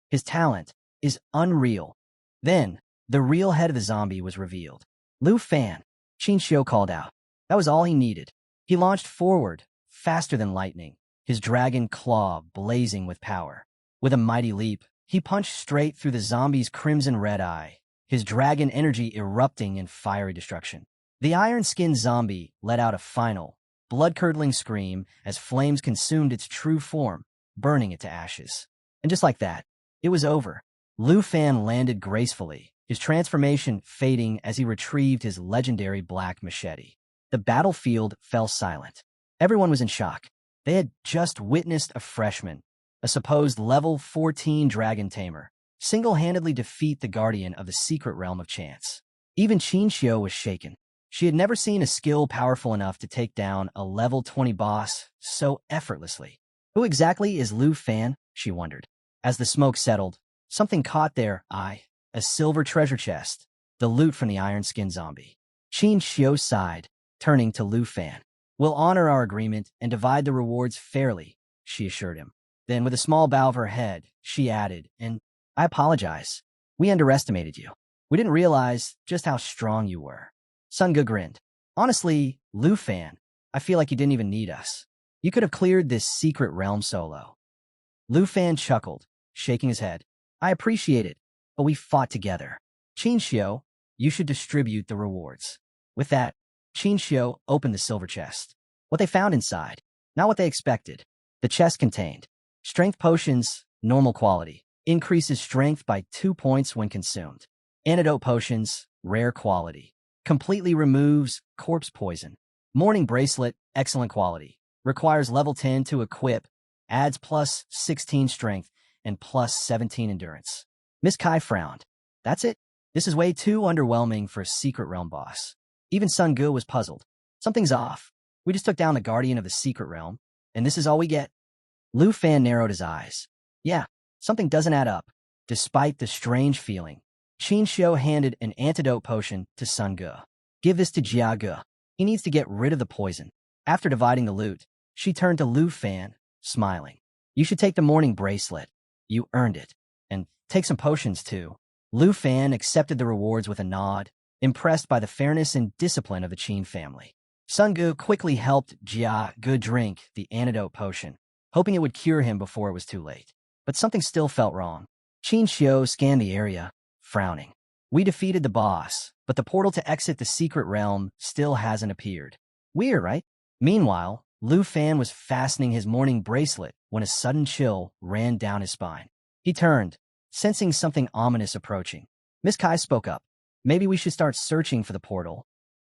His talent is unreal. Then, the real head of the zombie was revealed. Lu Fan, Qin Xiao called out. That was all he needed. He launched forward, faster than lightning, his dragon claw blazing with power. With a mighty leap, he punched straight through the zombie's crimson red eye, his dragon energy erupting in fiery destruction. The iron-skinned zombie let out a final, blood-curdling scream as flames consumed its true form, burning it to ashes. And just like that, it was over. Lu Fan landed gracefully, his transformation fading as he retrieved his legendary black machete. the battlefield fell silent. Everyone was in shock. They had just witnessed a freshman, a supposed level 14 dragon tamer, single-handedly defeat the guardian of the secret realm of chance. Even Qinxiu was shaken. She had never seen a skill powerful enough to take down a level 20 boss so effortlessly. Who exactly is Lu Fan? She wondered. As the smoke settled, something caught their eye, a silver treasure chest, the loot from the iron-skinned zombie. Qinxiu sighed, turning to Lu Fan. We'll honor our agreement and divide the rewards fairly, she assured him. Then, with a small bow of her head, she added, and I apologize. We underestimated you. We didn't realize just how strong you were. Sun Ge grinned. Honestly, Lu Fan, I feel like you didn't even need us. You could have cleared this secret realm solo. Lu Fan chuckled, shaking his head. I appreciate it, but we fought together. Qinxiu, you should distribute the rewards. With that, Qinxiu opened the silver chest. What they found inside, not what they expected. The chest contained strength potions, normal quality, increases strength by 2 points when consumed. Antidote potions, rare quality, completely removes corpse poison. Morning bracelet, excellent quality, requires level 10 to equip, adds plus 16 strength and plus 17 endurance. Miss Kai frowned. That's it? This is way too underwhelming for a secret realm boss. Even Sun Ge was puzzled. Something's off. We just took down the guardian of the secret realm, and this is all we get. Lu Fan narrowed his eyes. Yeah, something doesn't add up. Despite the strange feeling, Qinxiu handed an antidote potion to Sun Ge. Give this to Jia Ge. He needs to get rid of the poison. After dividing the loot, she turned to Lu Fan, smiling. You should take the morning bracelet. You earned it. And take some potions too. Lu Fan accepted the rewards with a nod, impressed by the fairness and discipline of the Qin family. Sun Ge quickly helped Jia Ge drink the antidote potion, hoping it would cure him before it was too late. But something still felt wrong. Qinxiu scanned the area, frowning. We defeated the boss, but the portal to exit the secret realm still hasn't appeared. Weird, right? Meanwhile, Lu Fan was fastening his morning bracelet when a sudden chill ran down his spine. He turned, sensing something ominous approaching. Miss Kai spoke up. Maybe we should start searching for the portal.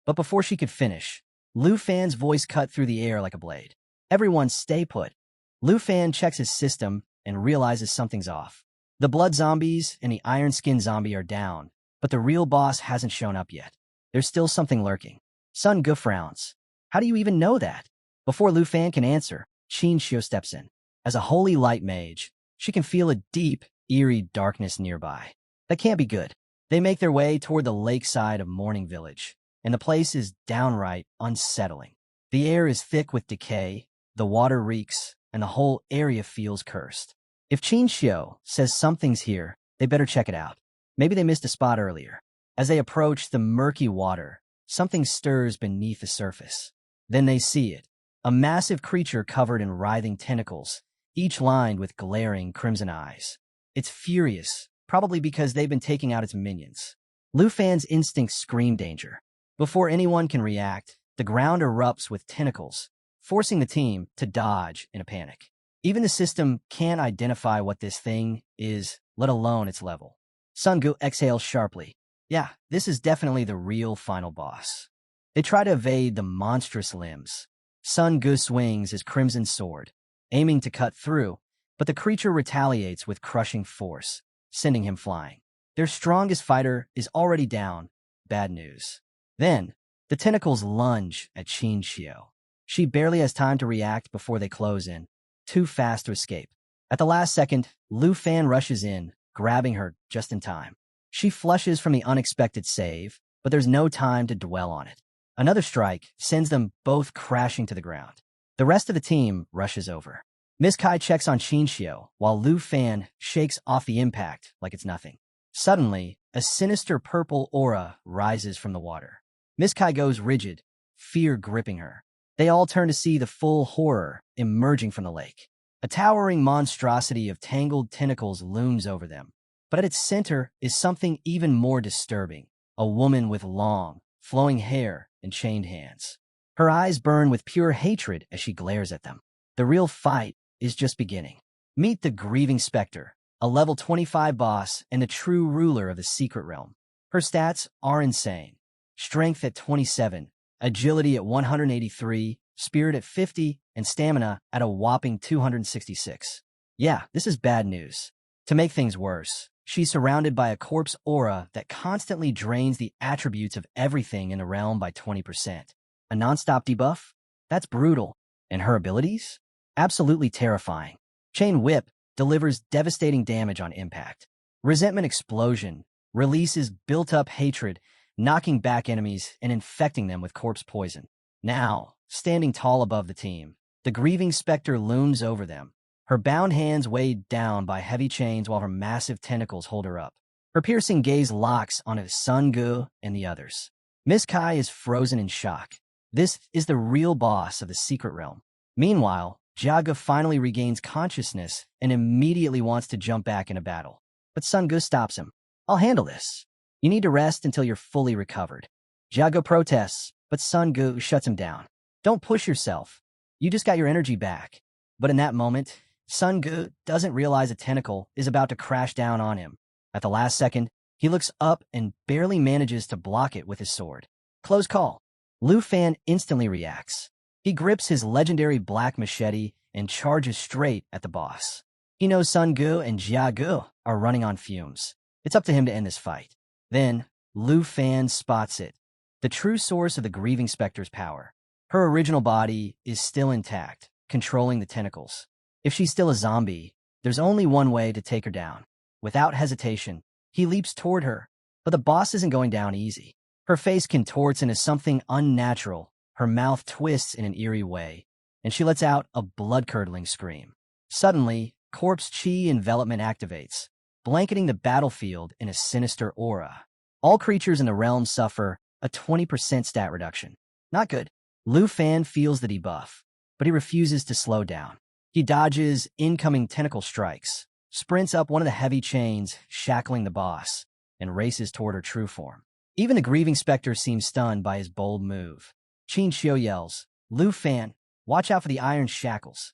But before she could finish, Lu Fan's voice cut through the air like a blade. Everyone stay put. Lu Fan checks his system and realizes something's off. The blood zombies and the iron-skinned zombie are down, but the real boss hasn't shown up yet. There's still something lurking. Sun Ge frowns. How do you even know that? Before Lu Fan can answer, Qinxiu steps in. As a holy light mage, she can feel a deep, eerie darkness nearby. That can't be good. They make their way toward the lakeside of Morning Village, and the place is downright unsettling. The air is thick with decay, the water reeks, and the whole area feels cursed. If Qinxiu says something's here, they better check it out. Maybe they missed a spot earlier. As they approach the murky water, something stirs beneath the surface. Then they see it, a massive creature covered in writhing tentacles, each lined with glaring crimson eyes. It's furious, probably because they've been taking out its minions. Lu Fan's instincts scream danger. Before anyone can react, the ground erupts with tentacles, forcing the team to dodge in a panic. Even the system can't identify what this thing is, let alone its level. Sun Ge exhales sharply. Yeah, this is definitely the real final boss. They try to evade the monstrous limbs. Sun Ge swings his crimson sword, aiming to cut through, but the creature retaliates with crushing force, sending him flying. Their strongest fighter is already down. Bad news. Then, the tentacles lunge at Qinxiu. She barely has time to react before they close in, too fast to escape. At the last second, Lu Fan rushes in, grabbing her just in time. She flushes from the unexpected save, but there's no time to dwell on it. Another strike sends them both crashing to the ground. The rest of the team rushes over. Miss Kai checks on Qinxiu, while Lu Fan shakes off the impact like it's nothing. Suddenly, a sinister purple aura rises from the water. Miss Kai goes rigid, fear gripping her. They all turn to see the full horror emerging from the lake. A towering monstrosity of tangled tentacles looms over them. But at its center is something even more disturbing, a woman with long, flowing hair and chained hands. Her eyes burn with pure hatred as she glares at them. The real fight is just beginning. Meet the Grieving Spectre, a level 25 boss and the true ruler of the secret realm. Her stats are insane. Strength at 27, agility at 183, spirit at 50, and stamina at a whopping 266. Yeah, this is bad news. To make things worse, she's surrounded by a corpse aura that constantly drains the attributes of everything in the realm by 20%. A non-stop debuff? That's brutal. And her abilities? Absolutely terrifying. Chain Whip delivers devastating damage on impact. Resentment Explosion releases built-up hatred, knocking back enemies and infecting them with corpse poison. Now, standing tall above the team, the grieving specter looms over them, her bound hands weighed down by heavy chains while her massive tentacles hold her up. Her piercing gaze locks on Sun Gu and the others. Miss Kai is frozen in shock. This is the real boss of the secret realm. Meanwhile, Jaga finally regains consciousness and immediately wants to jump back into battle. But Sun Gu stops him. I'll handle this. You need to rest until you're fully recovered. Jaga protests, but Sun Gu shuts him down. Don't push yourself. You just got your energy back. But in that moment, Sun Gu doesn't realize a tentacle is about to crash down on him. At the last second, he looks up and barely manages to block it with his sword. Close call. Lu Fan instantly reacts. He grips his legendary black machete and charges straight at the boss. He knows Sun Gu and Jia Gu are running on fumes. It's up to him to end this fight. Then, Lu Fan spots it. The true source of the Grieving Specter's power. Her original body is still intact, controlling the tentacles. If she's still a zombie, there's only one way to take her down. Without hesitation, he leaps toward her, but the boss isn't going down easy. Her face contorts into something unnatural, her mouth twists in an eerie way, and she lets out a blood-curdling scream. Suddenly, corpse chi envelopment activates, blanketing the battlefield in a sinister aura. All creatures in the realm suffer a 20% stat reduction. Not good. Lu Fan feels the debuff, but he refuses to slow down. He dodges incoming tentacle strikes, sprints up one of the heavy chains shackling the boss, and races toward her true form. Even the Grieving Specter seems stunned by his bold move. Qin Xiu yells, Lu Fan, watch out for the iron shackles.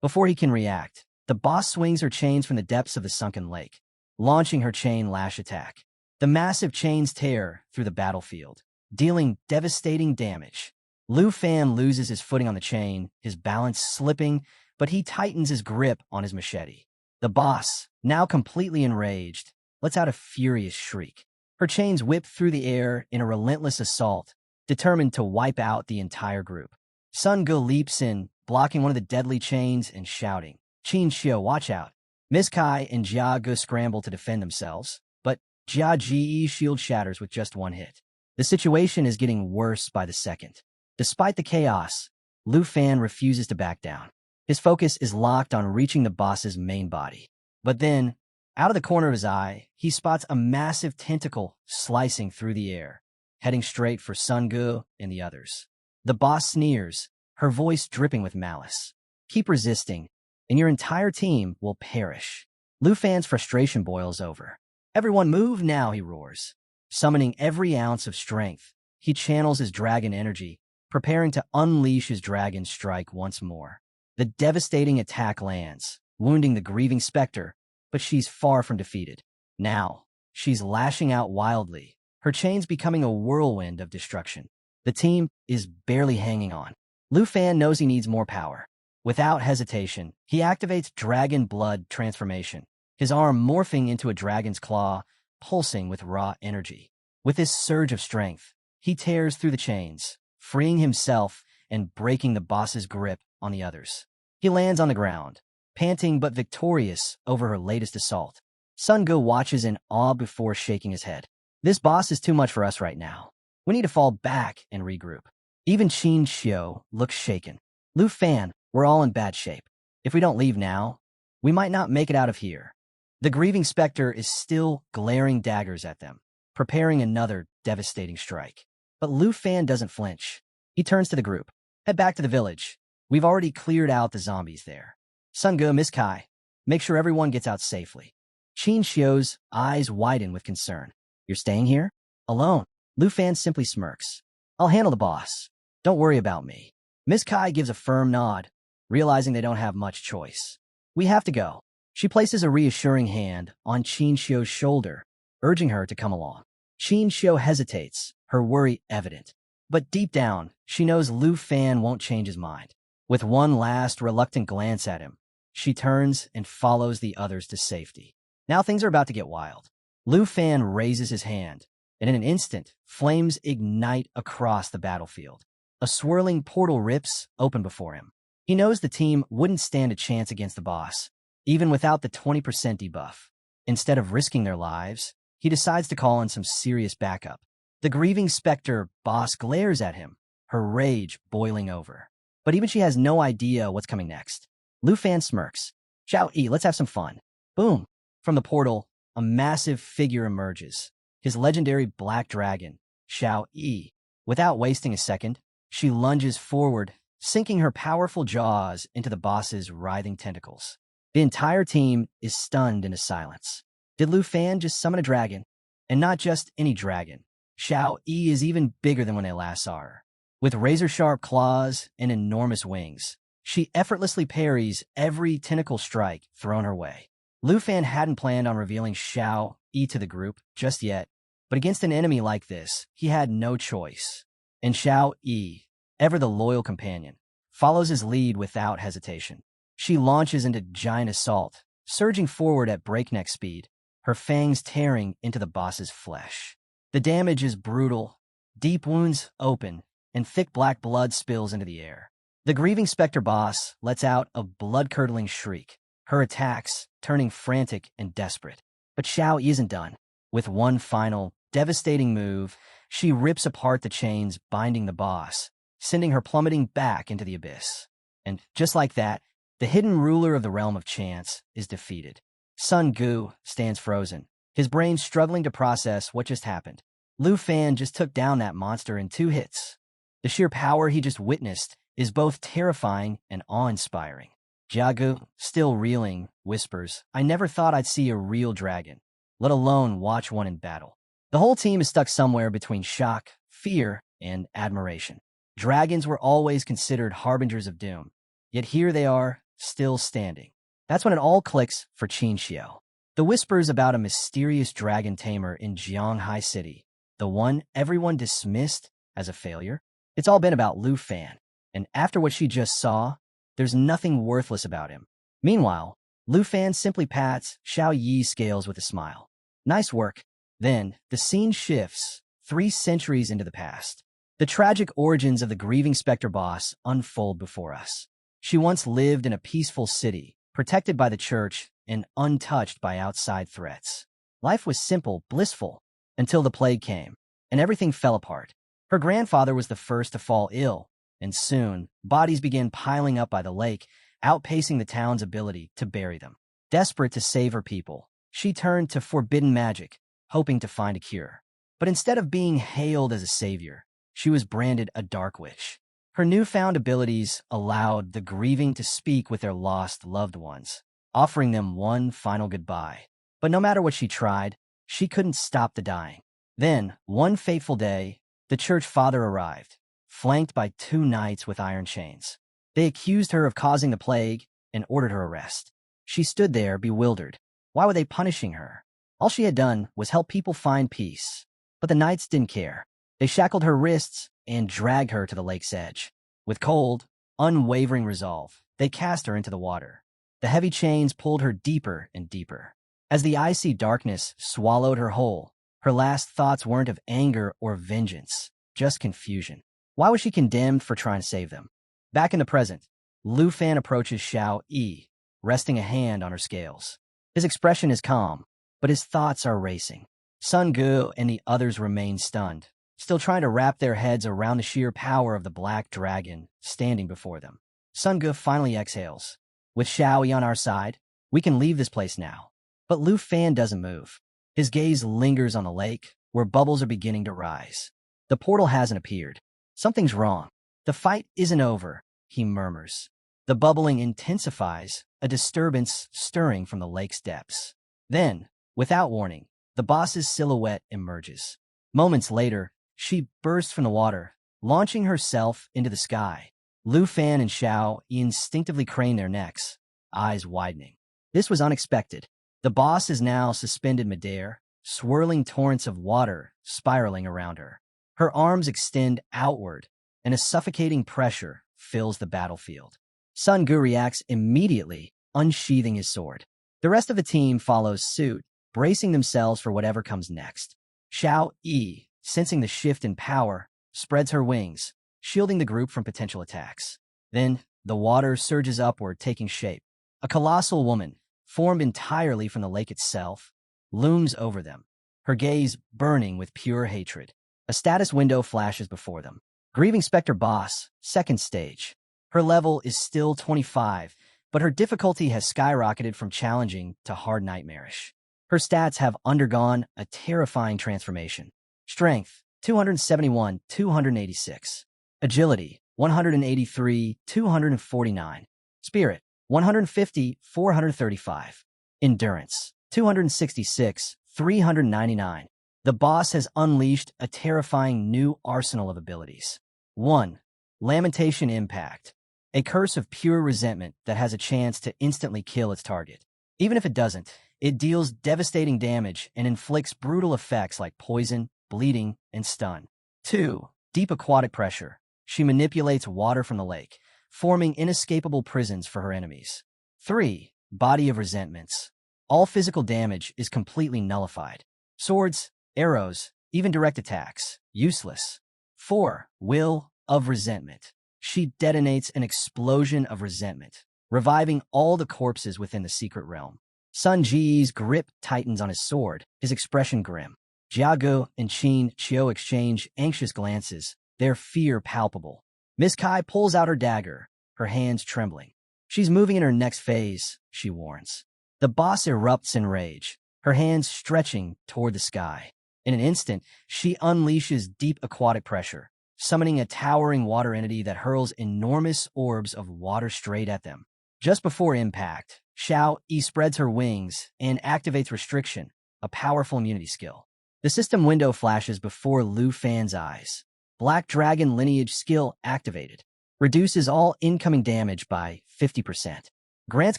Before he can react, the boss swings her chains from the depths of the sunken lake, launching her chain lash attack. The massive chains tear through the battlefield, dealing devastating damage. Lu Fan loses his footing on the chain, his balance slipping, but he tightens his grip on his machete. The boss, now completely enraged, lets out a furious shriek. Her chains whip through the air in a relentless assault, determined to wipe out the entire group. Sun Gu leaps in, blocking one of the deadly chains and shouting, Qin Xiu, watch out. Miss Kai and Jia Gu scramble to defend themselves, but Jia Ji's shield shatters with just one hit. The situation is getting worse by the second. Despite the chaos, Lu Fan refuses to back down. His focus is locked on reaching the boss's main body. But then, out of the corner of his eye, he spots a massive tentacle slicing through the air, heading straight for Sun Gu and the others. The boss sneers, her voice dripping with malice. Keep resisting, and your entire team will perish. Lu Fan's frustration boils over. Everyone move now, he roars. Summoning every ounce of strength, he channels his dragon energy, preparing to unleash his dragon strike once more. The devastating attack lands, wounding the Grieving Specter, but she's far from defeated. Now, she's lashing out wildly, her chains becoming a whirlwind of destruction. The team is barely hanging on. Lu Fan knows he needs more power. Without hesitation, he activates Dragon Blood Transformation, his arm morphing into a dragon's claw, pulsing with raw energy. With this surge of strength, he tears through the chains, freeing himself and breaking the boss's grip on the others. He lands on the ground, panting but victorious over her latest assault. Sun Gu watches in awe before shaking his head. This boss is too much for us right now. We need to fall back and regroup. Even Qin Xiu looks shaken. Lu Fan, we're all in bad shape. If we don't leave now, we might not make it out of here. The Grieving Specter is still glaring daggers at them, preparing another devastating strike. But Lu Fan doesn't flinch. He turns to the group. Head back to the village. We've already cleared out the zombies there. Sun Gu, Miss Kai, make sure everyone gets out safely. Qin Xiu's eyes widen with concern. You're staying here? Alone? Lu Fan simply smirks. I'll handle the boss. Don't worry about me. Miss Kai gives a firm nod, realizing they don't have much choice. We have to go. She places a reassuring hand on Qin Xiu's shoulder, urging her to come along. Qin Xiu hesitates, her worry evident. But deep down, she knows Lu Fan won't change his mind. With one last reluctant glance at him, she turns and follows the others to safety. Now things are about to get wild. Lu Fan raises his hand, and in an instant, flames ignite across the battlefield. A swirling portal rips open before him. He knows the team wouldn't stand a chance against the boss, even without the 20% debuff. Instead of risking their lives, he decides to call in some serious backup. The grieving specter boss glares at him, her rage boiling over. But even she has no idea what's coming next. Lu Fan smirks. Xiao Yi, let's have some fun. Boom! From the portal, a massive figure emerges. His legendary black dragon, Xiao Yi. Without wasting a second, she lunges forward, sinking her powerful jaws into the boss's writhing tentacles. The entire team is stunned into silence. Did Lu Fan just summon a dragon? And not just any dragon. Xiao Yi is even bigger than when they last saw her. With razor-sharp claws and enormous wings, she effortlessly parries every tentacle strike thrown her way. Lu Fan hadn't planned on revealing Xiao Yi to the group just yet, but against an enemy like this, he had no choice. And Xiao Yi, ever the loyal companion, follows his lead without hesitation. She launches into giant assault, surging forward at breakneck speed, her fangs tearing into the boss's flesh. The damage is brutal, deep wounds open, and thick black blood spills into the air. The grieving specter boss lets out a blood-curdling shriek, her attacks turning frantic and desperate. But Xiao isn't done. With one final, devastating move, she rips apart the chains binding the boss, sending her plummeting back into the abyss. And just like that, the hidden ruler of the realm of chance is defeated. Sun Gu stands frozen, his brain struggling to process what just happened. Lu Fan just took down that monster in 2 hits. The sheer power he just witnessed is both terrifying and awe-inspiring. Jiagu, still reeling, whispers, I never thought I'd see a real dragon, let alone watch one in battle. The whole team is stuck somewhere between shock, fear, and admiration. Dragons were always considered harbingers of doom, yet here they are, still standing. That's when it all clicks for Qin Xiao. The whispers about a mysterious dragon tamer in Jianghai City, the one everyone dismissed as a failure, it's all been about Lu Fan. And after what she just saw, there's nothing worthless about him. Meanwhile, Lu Fan simply pats Xiao Yi's scales with a smile. Nice work. Then, the scene shifts 3 centuries into the past. The tragic origins of the grieving specter boss unfold before us. She once lived in a peaceful city, protected by the church and untouched by outside threats. Life was simple, blissful, until the plague came, and everything fell apart. Her grandfather was the first to fall ill, and soon, bodies began piling up by the lake, outpacing the town's ability to bury them. Desperate to save her people, she turned to forbidden magic, hoping to find a cure. But instead of being hailed as a savior, she was branded a dark witch. Her newfound abilities allowed the grieving to speak with their lost loved ones, offering them one final goodbye. But no matter what she tried, she couldn't stop the dying. Then, one fateful day, the church father arrived, flanked by 2 knights with iron chains. They accused her of causing the plague and ordered her arrest. She stood there, bewildered. Why were they punishing her? All she had done was help people find peace. But the knights didn't care. They shackled her wrists and dragged her to the lake's edge. With cold, unwavering resolve, they cast her into the water. The heavy chains pulled her deeper and deeper. As the icy darkness swallowed her whole, her last thoughts weren't of anger or vengeance, just confusion. Why was she condemned for trying to save them? Back in the present, Lu Fan approaches Xiao Yi, resting a hand on her scales. His expression is calm, but his thoughts are racing. Sun Gu and the others remain stunned, still trying to wrap their heads around the sheer power of the black dragon standing before them. Sun Gu finally exhales. With Xiao Yi on our side, we can leave this place now. But Lu Fan doesn't move. His gaze lingers on the lake, where bubbles are beginning to rise. The portal hasn't appeared. Something's wrong. The fight isn't over, he murmurs. The bubbling intensifies, a disturbance stirring from the lake's depths. Then, without warning, the boss's silhouette emerges. Moments later, she bursts from the water, launching herself into the sky. Lu Fan and Xiao instinctively crane their necks, eyes widening. This was unexpected. The boss is now suspended midair, swirling torrents of water spiraling around her. Her arms extend outward, and a suffocating pressure fills the battlefield. Sun Gu reacts immediately, unsheathing his sword. The rest of the team follows suit, bracing themselves for whatever comes next. Xiao Yi, sensing the shift in power, spreads her wings, shielding the group from potential attacks. Then, the water surges upward, taking shape. A colossal woman, formed entirely from the lake itself, looms over them, her gaze burning with pure hatred. A status window flashes before them. Grieving Spectre Boss, second stage. Her level is still 25, but her difficulty has skyrocketed from challenging to hard nightmarish. Her stats have undergone a terrifying transformation. Strength, 271, 286. Agility, 183, 249. Spirit, 150, 435. Endurance, 266, 399. The boss has unleashed a terrifying new arsenal of abilities. 1. Lamentation Impact. A curse of pure resentment that has a chance to instantly kill its target. Even if it doesn't, it deals devastating damage and inflicts brutal effects like poison, bleeding, and stun. 2. Deep Aquatic Pressure. She manipulates water from the lake, forming inescapable prisons for her enemies. 3. Body of Resentments. All physical damage is completely nullified. Swords, arrows, even direct attacks, useless. 4. Will of Resentment. She detonates an explosion of resentment, reviving all the corpses within the secret realm. Sun Ji's grip tightens on his sword, his expression grim. Jiagu and Qin Qiu exchange anxious glances, their fear palpable. Miss Kai pulls out her dagger, her hands trembling. She's moving in her next phase, she warns. The boss erupts in rage, her hands stretching toward the sky. In an instant, she unleashes deep aquatic pressure, summoning a towering water entity that hurls enormous orbs of water straight at them. Just before impact, Xiao Yi spreads her wings and activates Restriction, a powerful immunity skill. The system window flashes before Lu Fan's eyes. Black Dragon Lineage skill activated. Reduces all incoming damage by 50%. Grants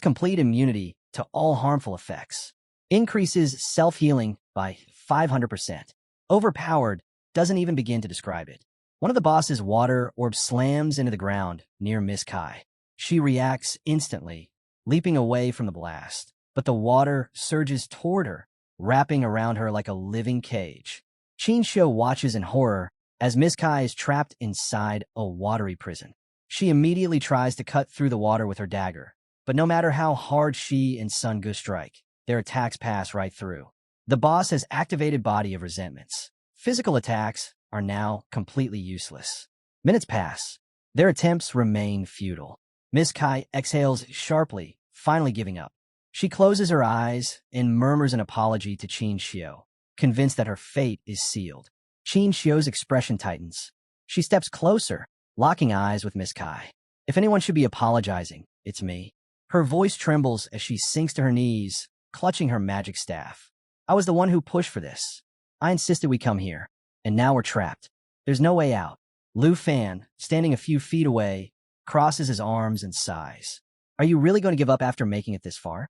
complete immunity to all harmful effects. Increases self-healing by 500%. Overpowered, doesn't even begin to describe it. One of the boss's water orbs slams into the ground near Miss Kai. She reacts instantly, leaping away from the blast, but the water surges toward her, wrapping around her like a living cage. Qin Qiu watches in horror as Miss Kai is trapped inside a watery prison. She immediately tries to cut through the water with her dagger, but no matter how hard she and Sun Gu strike, their attacks pass right through. The boss has activated Body of Resentments. Physical attacks are now completely useless. Minutes pass. Their attempts remain futile. Miss Kai exhales sharply, finally giving up. She closes her eyes and murmurs an apology to Qin Qiu, convinced that her fate is sealed. Qin Qiu's expression tightens. She steps closer, locking eyes with Miss Kai. If anyone should be apologizing, it's me. Her voice trembles as she sinks to her knees, clutching her magic staff. I was the one who pushed for this. I insisted we come here, and now we're trapped. There's no way out. Lu Fan, standing a few feet away, crosses his arms and sighs. Are you really going to give up after making it this far?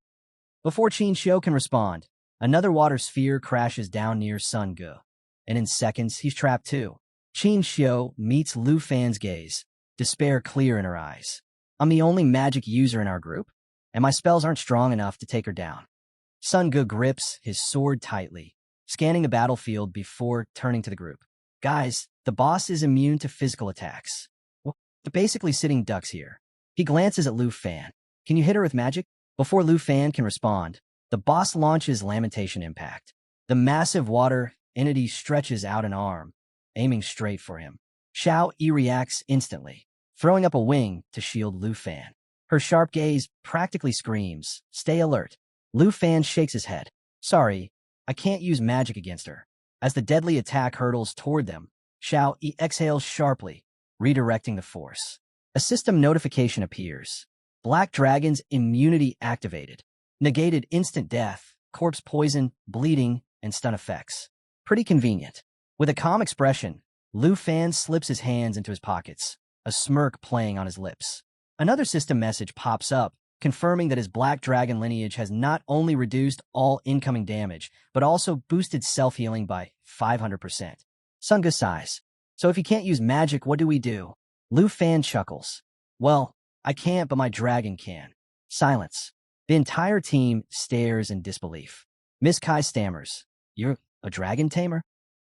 Before Qin Qiu can respond, another water sphere crashes down near Sun Gu, and in seconds he's trapped too. Qin Qiu meets Lu Fan's gaze, despair clear in her eyes. I'm the only magic user in our group, and my spells aren't strong enough to take her down. Sun Gu grips his sword tightly, scanning the battlefield before turning to the group. Guys, the boss is immune to physical attacks. Well, they're basically sitting ducks here. He glances at Lu Fan. Can you hit her with magic? Before Lu Fan can respond, the boss launches Lamentation Impact. The massive water entity stretches out an arm, aiming straight for him. Xiao Yi reacts instantly, throwing up a wing to shield Lu Fan. Her sharp gaze practically screams, "Stay alert." Lu Fan shakes his head. Sorry, I can't use magic against her. As the deadly attack hurtles toward them, Xiao Yi exhales sharply, redirecting the force. A system notification appears. Black Dragon's immunity activated. Negated instant death, corpse poison, bleeding, and stun effects. Pretty convenient. With a calm expression, Lu Fan slips his hands into his pockets, a smirk playing on his lips. Another system message pops up, confirming that his Black Dragon lineage has not only reduced all incoming damage, but also boosted self-healing by 500%. Sun Gu sighs. So if you can't use magic, what do we do? Lu Fan chuckles. Well, I can't, but my dragon can. Silence. The entire team stares in disbelief. Miss Kai stammers. You're a dragon tamer?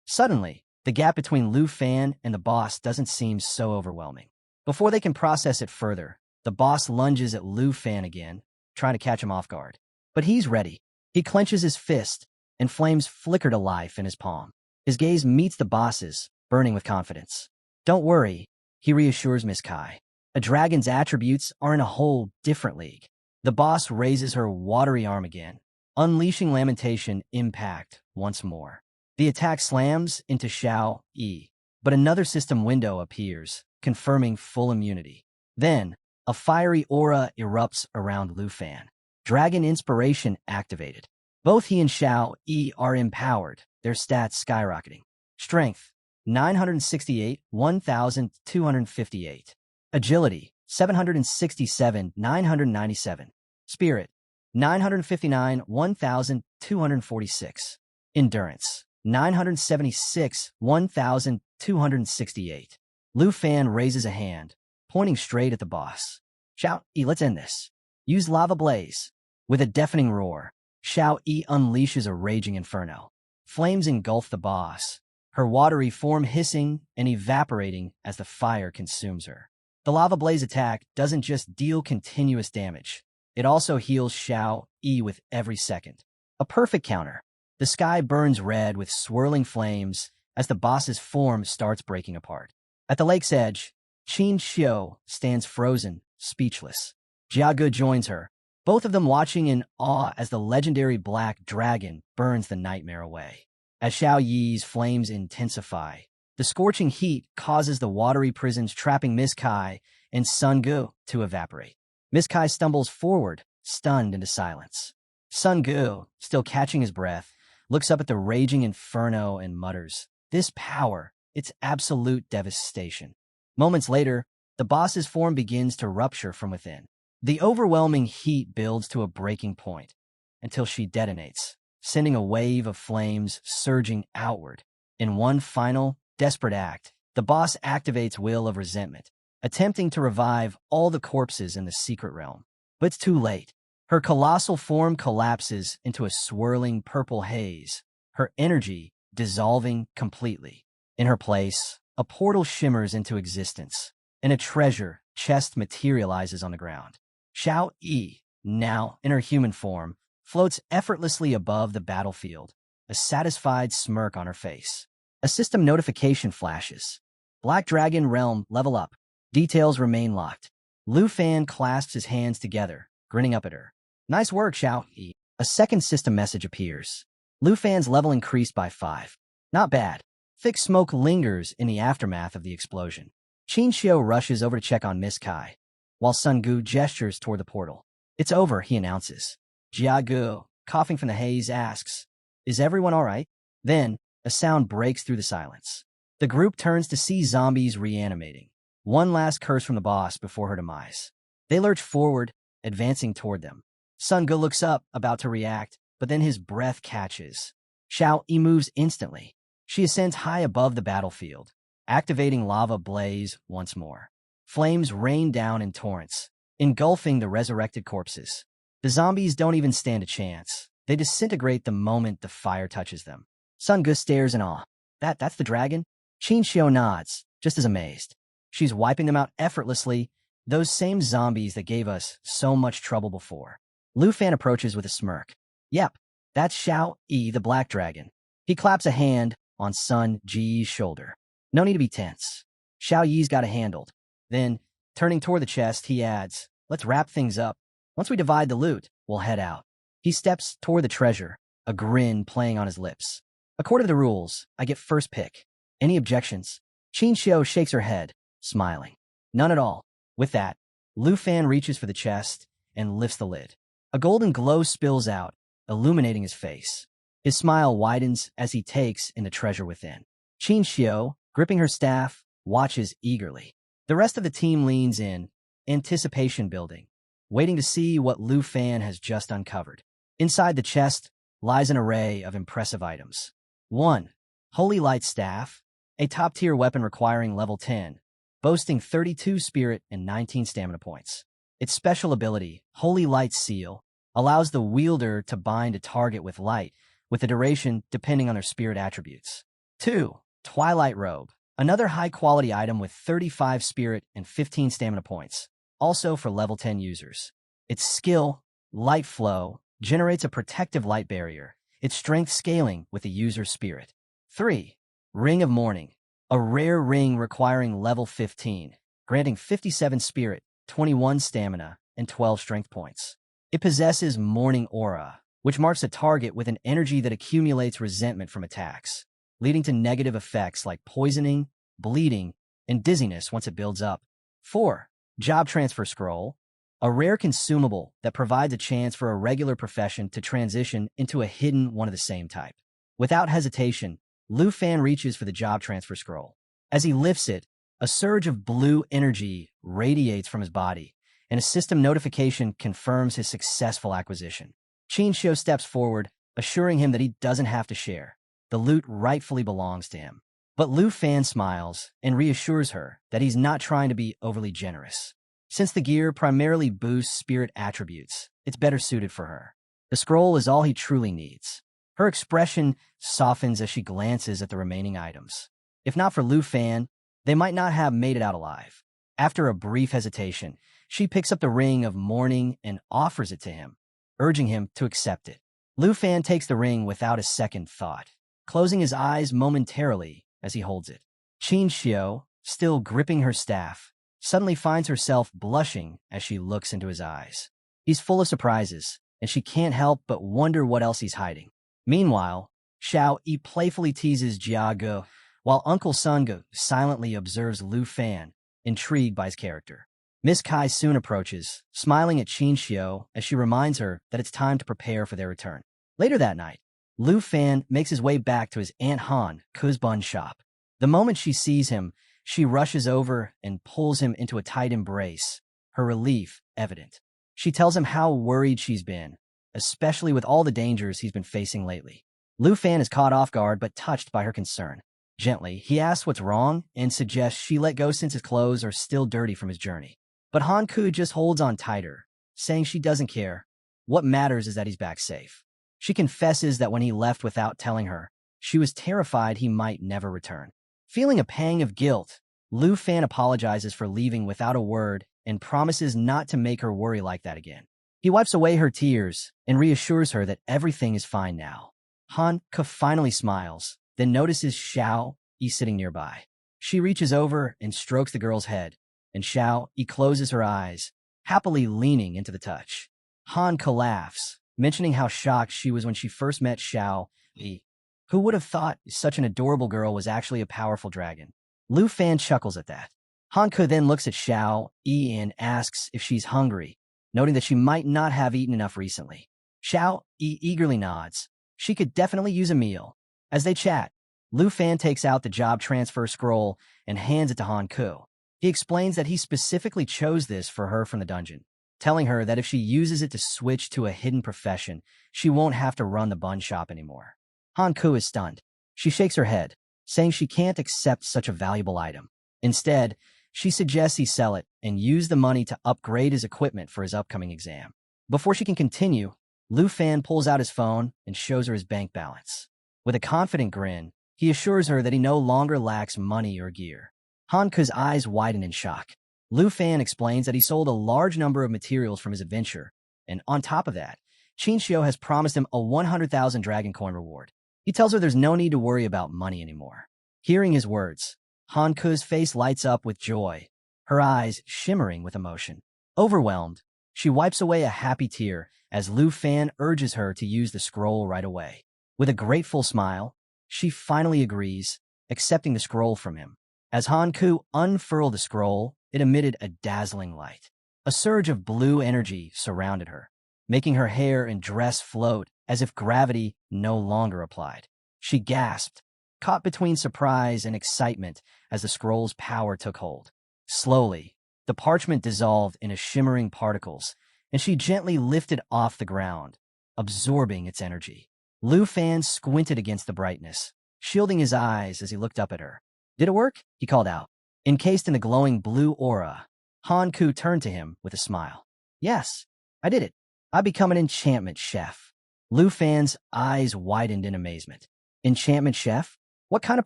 Suddenly, the gap between Lu Fan and the boss doesn't seem so overwhelming. Before they can process it further, the boss lunges at Lu Fan again, trying to catch him off guard. But he's ready. He clenches his fist, and flames flicker to life in his palm. His gaze meets the boss's, burning with confidence. Don't worry, he reassures Miss Kai. A dragon's attributes are in a whole different league. The boss raises her watery arm again, unleashing lamentation impact once more. The attack slams into Xiao Yi, but another system window appears, confirming full immunity. Then, a fiery aura erupts around Lu Fan. Dragon inspiration activated. Both he and Xiao Yi are empowered, their stats skyrocketing. Strength, 968, 1,258. Agility, 767, 997. Spirit, 959, 1,246. Endurance, 976, 1,268. Lu Fan raises a hand, pointing straight at the boss. Xiao Yi, let's end this. Use lava blaze. With a deafening roar, Xiao Yi unleashes a raging inferno. Flames engulf the boss, her watery form hissing and evaporating as the fire consumes her. The lava blaze attack doesn't just deal continuous damage, it also heals Xiao Yi with every second. A perfect counter. The sky burns red with swirling flames as the boss's form starts breaking apart. At the lake's edge, Qin Xiu stands frozen, speechless. Jiage joins her, both of them watching in awe as the legendary black dragon burns the nightmare away. As Xiao Yi's flames intensify, the scorching heat causes the watery prisons trapping Miss Kai and Sun Gu to evaporate. Miss Kai stumbles forward, stunned into silence. Sun Gu, still catching his breath, looks up at the raging inferno and mutters, "This power, it's absolute devastation." Moments later, the boss's form begins to rupture from within. The overwhelming heat builds to a breaking point until she detonates, sending a wave of flames surging outward. In one final, desperate act, the boss activates Will of Resentment, attempting to revive all the corpses in the secret realm. But it's too late. Her colossal form collapses into a swirling purple haze, her energy dissolving completely. In her place, a portal shimmers into existence, and a treasure chest materializes on the ground. Xiao Yi, now in her human form, floats effortlessly above the battlefield, a satisfied smirk on her face. A system notification flashes. Black Dragon Realm level up. Details remain locked. Lu Fan clasps his hands together, grinning up at her. Nice work, Xiao Yi. A second system message appears. Lu Fan's level increased by 5. Not bad. Thick smoke lingers in the aftermath of the explosion. Qin Xiu rushes over to check on Miss Kai, while Sun Gu gestures toward the portal. It's over, he announces. Jiage, coughing from the haze, asks, "Is everyone all right?" Then, a sound breaks through the silence. The group turns to see zombies reanimating. One last curse from the boss before her demise. They lurch forward, advancing toward them. Sun Gu looks up, about to react, but then his breath catches. Xiao Yi moves instantly. She ascends high above the battlefield, activating lava blaze once more. Flames rain down in torrents, engulfing the resurrected corpses. The zombies don't even stand a chance. They disintegrate the moment the fire touches them. Sun Gu stares in awe. That's the dragon? Qin Xiu nods, just as amazed. She's wiping them out effortlessly, those same zombies that gave us so much trouble before. Lu Fan approaches with a smirk. Yep, that's Xiao Yi, the black dragon. He claps a hand on Sun Ji's shoulder. No need to be tense. Xiao Yi's got it handled. Then, turning toward the chest, he adds, "Let's wrap things up. Once we divide the loot, we'll head out." He steps toward the treasure, a grin playing on his lips. "According to the rules, I get first pick. Any objections?" Qin Xiu shakes her head, smiling. "None at all." With that, Lu Fan reaches for the chest and lifts the lid. A golden glow spills out, illuminating his face. His smile widens as he takes in the treasure within. Qin Xiu, gripping her staff, watches eagerly. The rest of the team leans in, anticipation building, waiting to see what Lu Fan has just uncovered. Inside the chest lies an array of impressive items. 1. Holy Light Staff, a top-tier weapon requiring level 10, boasting 32 spirit and 19 stamina points. Its special ability, Holy Light Seal, allows the wielder to bind a target with light, with the duration depending on their spirit attributes. 2. Twilight Robe, another high-quality item with 35 spirit and 15 stamina points, also for level 10 users. Its skill, Light Flow, generates a protective light barrier, its strength scaling with the user's spirit. 3. Ring of Morning, a rare ring requiring level 15, granting 57 spirit, 21 stamina, and 12 strength points. It possesses Morning Aura, which marks a target with an energy that accumulates resentment from attacks, leading to negative effects like poisoning, bleeding, and dizziness once it builds up. 4. Job Transfer Scroll, a rare consumable that provides a chance for a regular profession to transition into a hidden one of the same type. Without hesitation, Lu Fan reaches for the Job Transfer Scroll. As he lifts it, a surge of blue energy radiates from his body, and a system notification confirms his successful acquisition. Qin Xiu steps forward, assuring him that he doesn't have to share. The loot rightfully belongs to him. But Lu Fan smiles and reassures her that he's not trying to be overly generous. Since the gear primarily boosts spirit attributes, it's better suited for her. The scroll is all he truly needs. Her expression softens as she glances at the remaining items. If not for Lu Fan, they might not have made it out alive. After a brief hesitation, she picks up the Ring of Morning and offers it to him, urging him to accept it. Lu Fan takes the ring without a second thought, closing his eyes momentarily as he holds it. Qin Xiu, still gripping her staff, suddenly finds herself blushing as she looks into his eyes. He's full of surprises, and she can't help but wonder what else he's hiding. Meanwhile, Xiao Yi playfully teases Jia Ge, while Uncle Sun Ge silently observes Lu Fan, intrigued by his character. Miss Kai soon approaches, smiling at Qin Xiu as she reminds her that it's time to prepare for their return. Later that night, Lu Fan makes his way back to his Aunt Han Ku's bun shop. The moment she sees him, she rushes over and pulls him into a tight embrace, her relief evident. She tells him how worried she's been, especially with all the dangers he's been facing lately. Lu Fan is caught off guard but touched by her concern. Gently, he asks what's wrong and suggests she let go since his clothes are still dirty from his journey. But Han Ku just holds on tighter, saying she doesn't care. What matters is that he's back safe. She confesses that when he left without telling her, she was terrified he might never return. Feeling a pang of guilt, Lu Fan apologizes for leaving without a word and promises not to make her worry like that again. He wipes away her tears and reassures her that everything is fine now. Han Ku finally smiles, then notices Xiao Yi sitting nearby. She reaches over and strokes the girl's head, and Xiao Yi closes her eyes, happily leaning into the touch. Han Ku laughs, mentioning how shocked she was when she first met Xiao Yi. Who would have thought such an adorable girl was actually a powerful dragon? Lu Fan chuckles at that. Han Ku then looks at Xiao Yi and asks if she's hungry, noting that she might not have eaten enough recently. Xiao Yi eagerly nods. She could definitely use a meal. As they chat, Lu Fan takes out the job transfer scroll and hands it to Han Ku. He explains that he specifically chose this for her from the dungeon, telling her that if she uses it to switch to a hidden profession, she won't have to run the bun shop anymore. Han Ku is stunned. She shakes her head, saying she can't accept such a valuable item. Instead, she suggests he sell it and use the money to upgrade his equipment for his upcoming exam. Before she can continue, Lu Fan pulls out his phone and shows her his bank balance. With a confident grin, he assures her that he no longer lacks money or gear. Han Ku's eyes widen in shock. Lu Fan explains that he sold a large number of materials from his adventure, and on top of that, Qin Xiu has promised him a 100,000 dragon coin reward. He tells her there's no need to worry about money anymore. Hearing his words, Han Ku's face lights up with joy, her eyes shimmering with emotion. Overwhelmed, she wipes away a happy tear as Lu Fan urges her to use the scroll right away. With a grateful smile, she finally agrees, accepting the scroll from him. As Han Ku unfurled the scroll, it emitted a dazzling light. A surge of blue energy surrounded her, making her hair and dress float as if gravity no longer applied. She gasped, caught between surprise and excitement as the scroll's power took hold. Slowly, the parchment dissolved into shimmering particles, and she gently lifted off the ground, absorbing its energy. Lu Fan squinted against the brightness, shielding his eyes as he looked up at her. Did it work? He called out. Encased in the glowing blue aura, Han Ku turned to him with a smile. Yes, I did it. I become an enchantment chef. Lu Fan's eyes widened in amazement. Enchantment chef? What kind of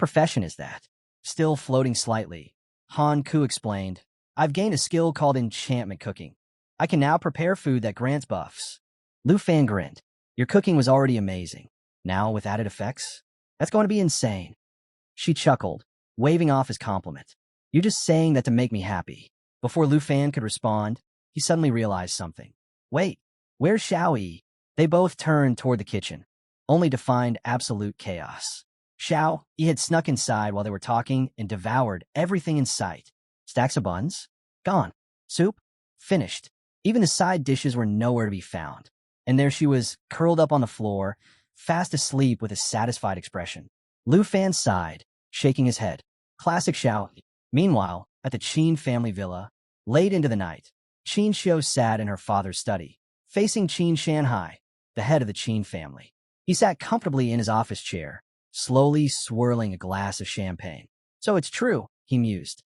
profession is that? Still floating slightly, Han Ku explained, I've gained a skill called enchantment cooking. I can now prepare food that grants buffs. Lu Fan grinned. Your cooking was already amazing. Now with added effects? That's going to be insane. She chuckled, waving off his compliment. You're just saying that to make me happy. Before Lu Fan could respond, he suddenly realized something. Wait, where's Xiao Yi? They both turned toward the kitchen, only to find absolute chaos. Xiao Yi had snuck inside while they were talking and devoured everything in sight. Stacks of buns? Gone. Soup? Finished. Even the side dishes were nowhere to be found. And there she was, curled up on the floor, fast asleep with a satisfied expression. Lu Fan sighed, shaking his head. Classic Xiao. Meanwhile, at the Qin family villa, late into the night, Qin Xiu sat in her father's study, facing Qin Shanhai, the head of the Qin family. He sat comfortably in his office chair, slowly swirling a glass of champagne. So it's true, he mused.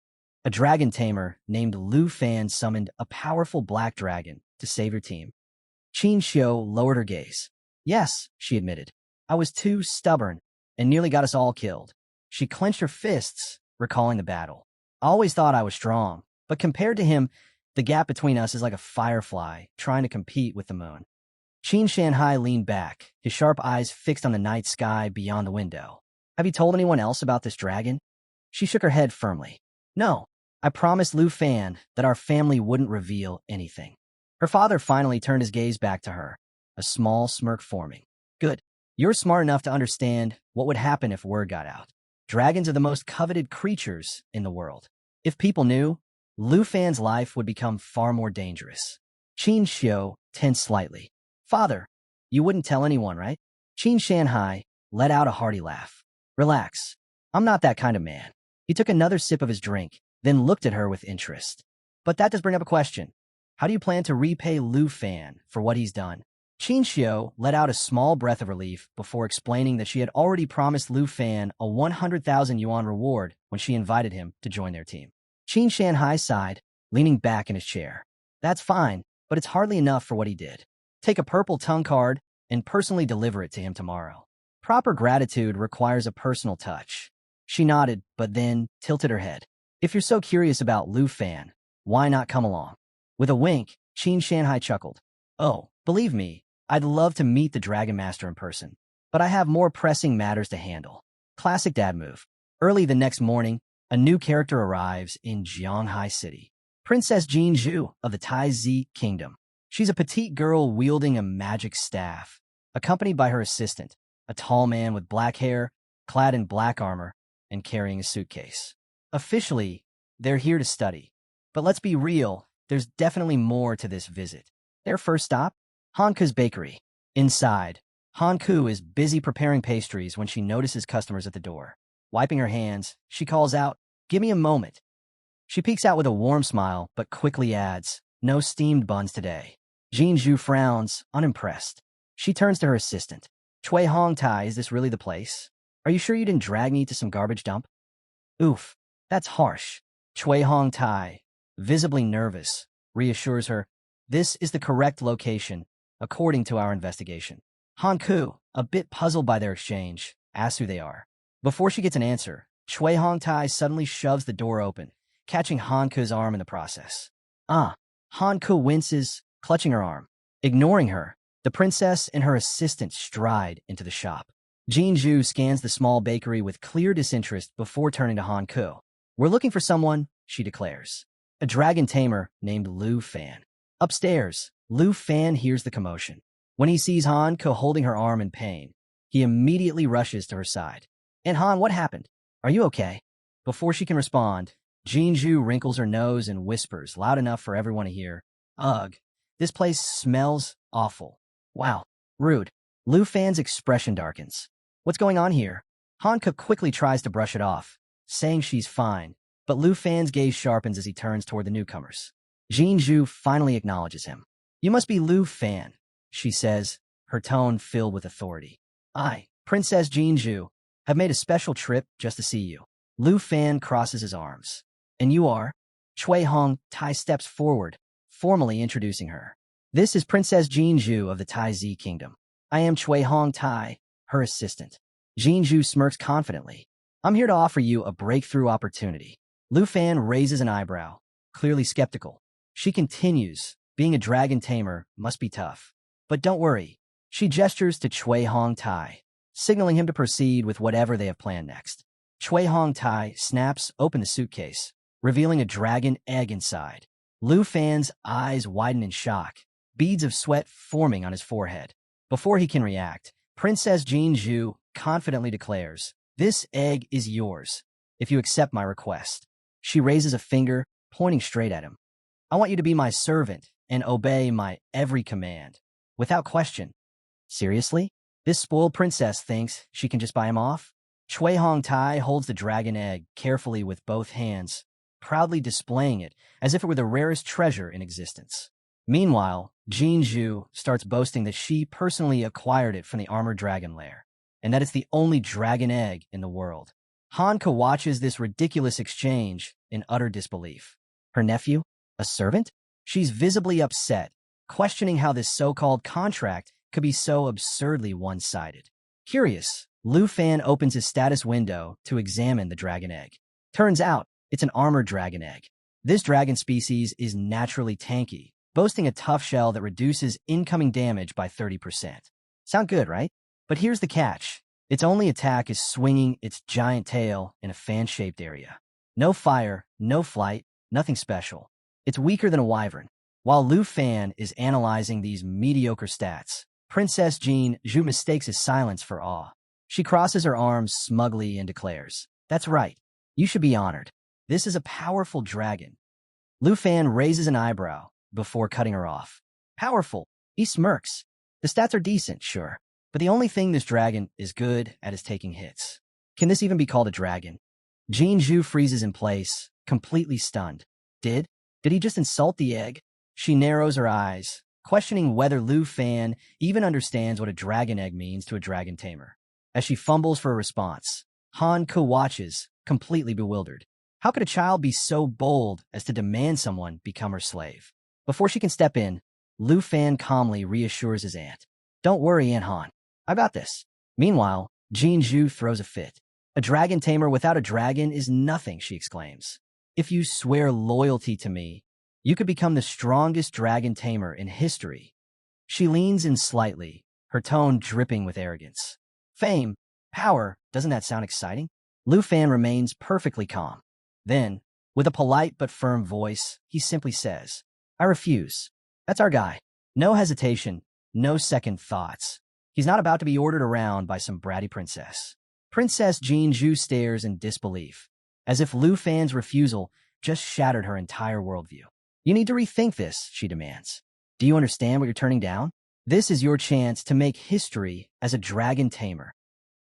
A dragon tamer named Lu Fan summoned a powerful black dragon to save your team. Qin Xiu lowered her gaze. Yes, she admitted. I was too stubborn and nearly got us all killed. She clenched her fists, recalling the battle. I always thought I was strong, but compared to him, the gap between us is like a firefly trying to compete with the moon. Qin Shanhai leaned back, his sharp eyes fixed on the night sky beyond the window. Have you told anyone else about this dragon? She shook her head firmly. No, I promised Lu Fan that our family wouldn't reveal anything. Her father finally turned his gaze back to her, a small smirk forming. Good. You're smart enough to understand what would happen if word got out. Dragons are the most coveted creatures in the world. If people knew, Lu Fan's life would become far more dangerous. Qin Xiu tensed slightly. Father, you wouldn't tell anyone, right? Qin Shanhai let out a hearty laugh. Relax. I'm not that kind of man. He took another sip of his drink, then looked at her with interest. But that does bring up a question. How do you plan to repay Lu Fan for what he's done? Qin Xiu let out a small breath of relief before explaining that she had already promised Lu Fan a 100,000 yuan reward when she invited him to join their team. Qin Shanhai sighed, leaning back in his chair. That's fine, but it's hardly enough for what he did. Take a purple tongue card and personally deliver it to him tomorrow. Proper gratitude requires a personal touch. She nodded, but then tilted her head. If you're so curious about Lu Fan, why not come along? With a wink, Qin Shanhai chuckled. Oh, believe me, I'd love to meet the Dragon Master in person, but I have more pressing matters to handle. Classic dad move. Early the next morning, a new character arrives in Jianghai City. Princess Jin Zhu of the Taizi Kingdom. She's a petite girl wielding a magic staff, accompanied by her assistant, a tall man with black hair, clad in black armor, and carrying a suitcase. Officially, they're here to study. But let's be real, there's definitely more to this visit. Their first stop? Hanku's bakery. Inside, Hanku is busy preparing pastries when she notices customers at the door. Wiping her hands, she calls out, "Give me a moment." She peeks out with a warm smile, but quickly adds, "No steamed buns today." Jin Zhu frowns, unimpressed. She turns to her assistant. "Chui Hong Tai, is this really the place? Are you sure you didn't drag me to some garbage dump?" Oof, that's harsh. Chui Hong Tai, visibly nervous, reassures her, "This is the correct location, according to our investigation." Hanku, a bit puzzled by their exchange, asks who they are. Before she gets an answer, Chui Hong Tai suddenly shoves the door open, catching Hanku's arm in the process. Hanku winces, clutching her arm. Ignoring her, the princess and her assistant stride into the shop. Jin Zhu scans the small bakery with clear disinterest before turning to Hanku. "We're looking for someone," she declares. "A dragon tamer named Lu Fan." Upstairs, Lu Fan hears the commotion. When he sees Hanku holding her arm in pain, he immediately rushes to her side. "And Han, what happened? Are you okay?" Before she can respond, Jin Zhu wrinkles her nose and whispers loud enough for everyone to hear, "Ugh, this place smells awful." "Wow, rude." Lu Fan's expression darkens. "What's going on here?" Hanku quickly tries to brush it off, saying she's fine, but Lu Fan's gaze sharpens as he turns toward the newcomers. Jin Zhu finally acknowledges him. "You must be Lu Fan," she says, her tone filled with authority. "I, Princess Jin Zhu, have made a special trip just to see you." Lu Fan crosses his arms. And you are? Chui Hong Tai steps forward, formally introducing her. This is Princess Jinju of the Tai Zi Kingdom. I am Chui Hong Tai, her assistant. Jinju smirks confidently. I'm here to offer you a breakthrough opportunity. Lu Fan raises an eyebrow, clearly skeptical. She continues, being a dragon tamer must be tough. But don't worry. She gestures to Chui Hong Tai, signaling him to proceed with whatever they have planned next. Chui Hong Tai snaps open the suitcase, revealing a dragon egg inside. Lu Fan's eyes widen in shock, beads of sweat forming on his forehead. Before he can react, Princess Jinju confidently declares, "This egg is yours, if you accept my request." She raises a finger, pointing straight at him. "I want you to be my servant and obey my every command, without question." Seriously? This spoiled princess thinks she can just buy him off? Chui Hong Tai holds the dragon egg carefully with both hands, proudly displaying it as if it were the rarest treasure in existence. Meanwhile, Jinju starts boasting that she personally acquired it from the armored dragon lair, and that it's the only dragon egg in the world. Hanka watches this ridiculous exchange in utter disbelief. Her nephew? A servant? She's visibly upset, questioning how this so-called contract could be so absurdly one-sided. Curious, Lu Fan opens his status window to examine the dragon egg. Turns out, it's an armored dragon egg. This dragon species is naturally tanky, boasting a tough shell that reduces incoming damage by 30%. Sound good, right? But here's the catch. Its only attack is swinging its giant tail in a fan-shaped area. No fire, no flight, nothing special. It's weaker than a wyvern. While Lu Fan is analyzing these mediocre stats, Princess Jinju mistakes his silence for awe. She crosses her arms smugly and declares, "That's right. You should be honored. This is a powerful dragon." Lu Fan raises an eyebrow before cutting her off. "Powerful?" He smirks. "The stats are decent, sure. But the only thing this dragon is good at is taking hits. Can this even be called a dragon?" Jinju freezes in place, completely stunned. Did he just insult the egg? She narrows her eyes, questioning whether Lu Fan even understands what a dragon egg means to a dragon tamer. As she fumbles for a response, Han Ke watches, completely bewildered. How could a child be so bold as to demand someone become her slave? Before she can step in, Lu Fan calmly reassures his aunt. "Don't worry, Aunt Han. I got this." Meanwhile, Jinju throws a fit. "A dragon tamer without a dragon is nothing," she exclaims. "If you swear loyalty to me, you could become the strongest dragon tamer in history." She leans in slightly, her tone dripping with arrogance. "Fame, power, doesn't that sound exciting?" Lu Fan remains perfectly calm. Then, with a polite but firm voice, he simply says, "I refuse. That's our guy. No hesitation, no second thoughts. He's not about to be ordered around by some bratty princess." Princess Jinju stares in disbelief, as if Lu Fan's refusal just shattered her entire worldview. "You need to rethink this," she demands. "Do you understand what you're turning down? This is your chance to make history as a dragon tamer."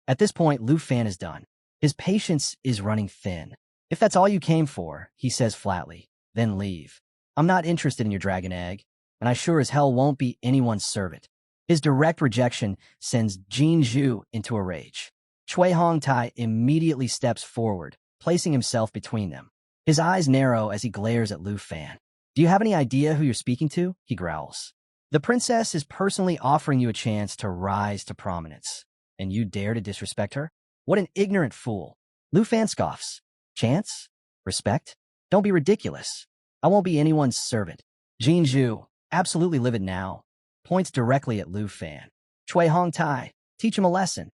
At this point, Lu Fan is done. His patience is running thin. "If that's all you came for," he says flatly, "then leave. I'm not interested in your dragon egg, and I sure as hell won't be anyone's servant." His direct rejection sends Jinju into a rage. Chui Hong Tai immediately steps forward, placing himself between them. His eyes narrow as he glares at Lu Fan. "Do you have any idea who you're speaking to?" he growls. "The princess is personally offering you a chance to rise to prominence, and you dare to disrespect her? What an ignorant fool." Lu Fan scoffs. "Chance? Respect? Don't be ridiculous. I won't be anyone's servant." Jinju, absolutely livid now, points directly at Lu Fan. "Chui Hong Tai, teach him a lesson."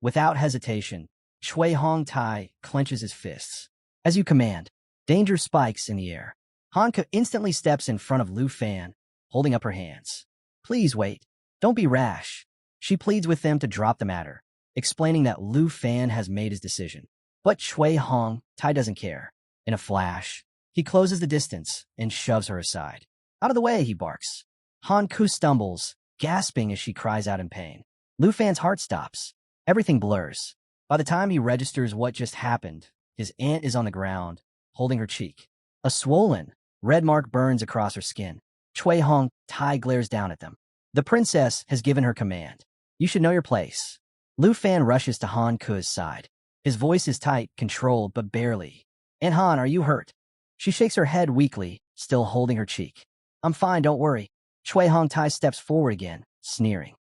Without hesitation, Chui Hong Tai clenches his fists. "As you command." Danger spikes in the air. Hanka instantly steps in front of Lu Fan, holding up her hands. "Please wait. Don't be rash." She pleads with them to drop the matter, explaining that Lu Fan has made his decision. But Chui Hong Tai doesn't care. In a flash, he closes the distance and shoves her aside. "Out of the way," he barks. Han Ku stumbles, gasping as she cries out in pain. Lu Fan's heart stops. Everything blurs. By the time he registers what just happened, his aunt is on the ground, holding her cheek. A swollen, red mark burns across her skin. Chui Hong Tai glares down at them. "The princess has given her command. You should know your place." Lu Fan rushes to Han Ku's side. His voice is tight, controlled, but barely. "Aunt Han, are you hurt?" She shakes her head weakly, still holding her cheek. "I'm fine, don't worry." Chui Hong-tai steps forward again, sneering.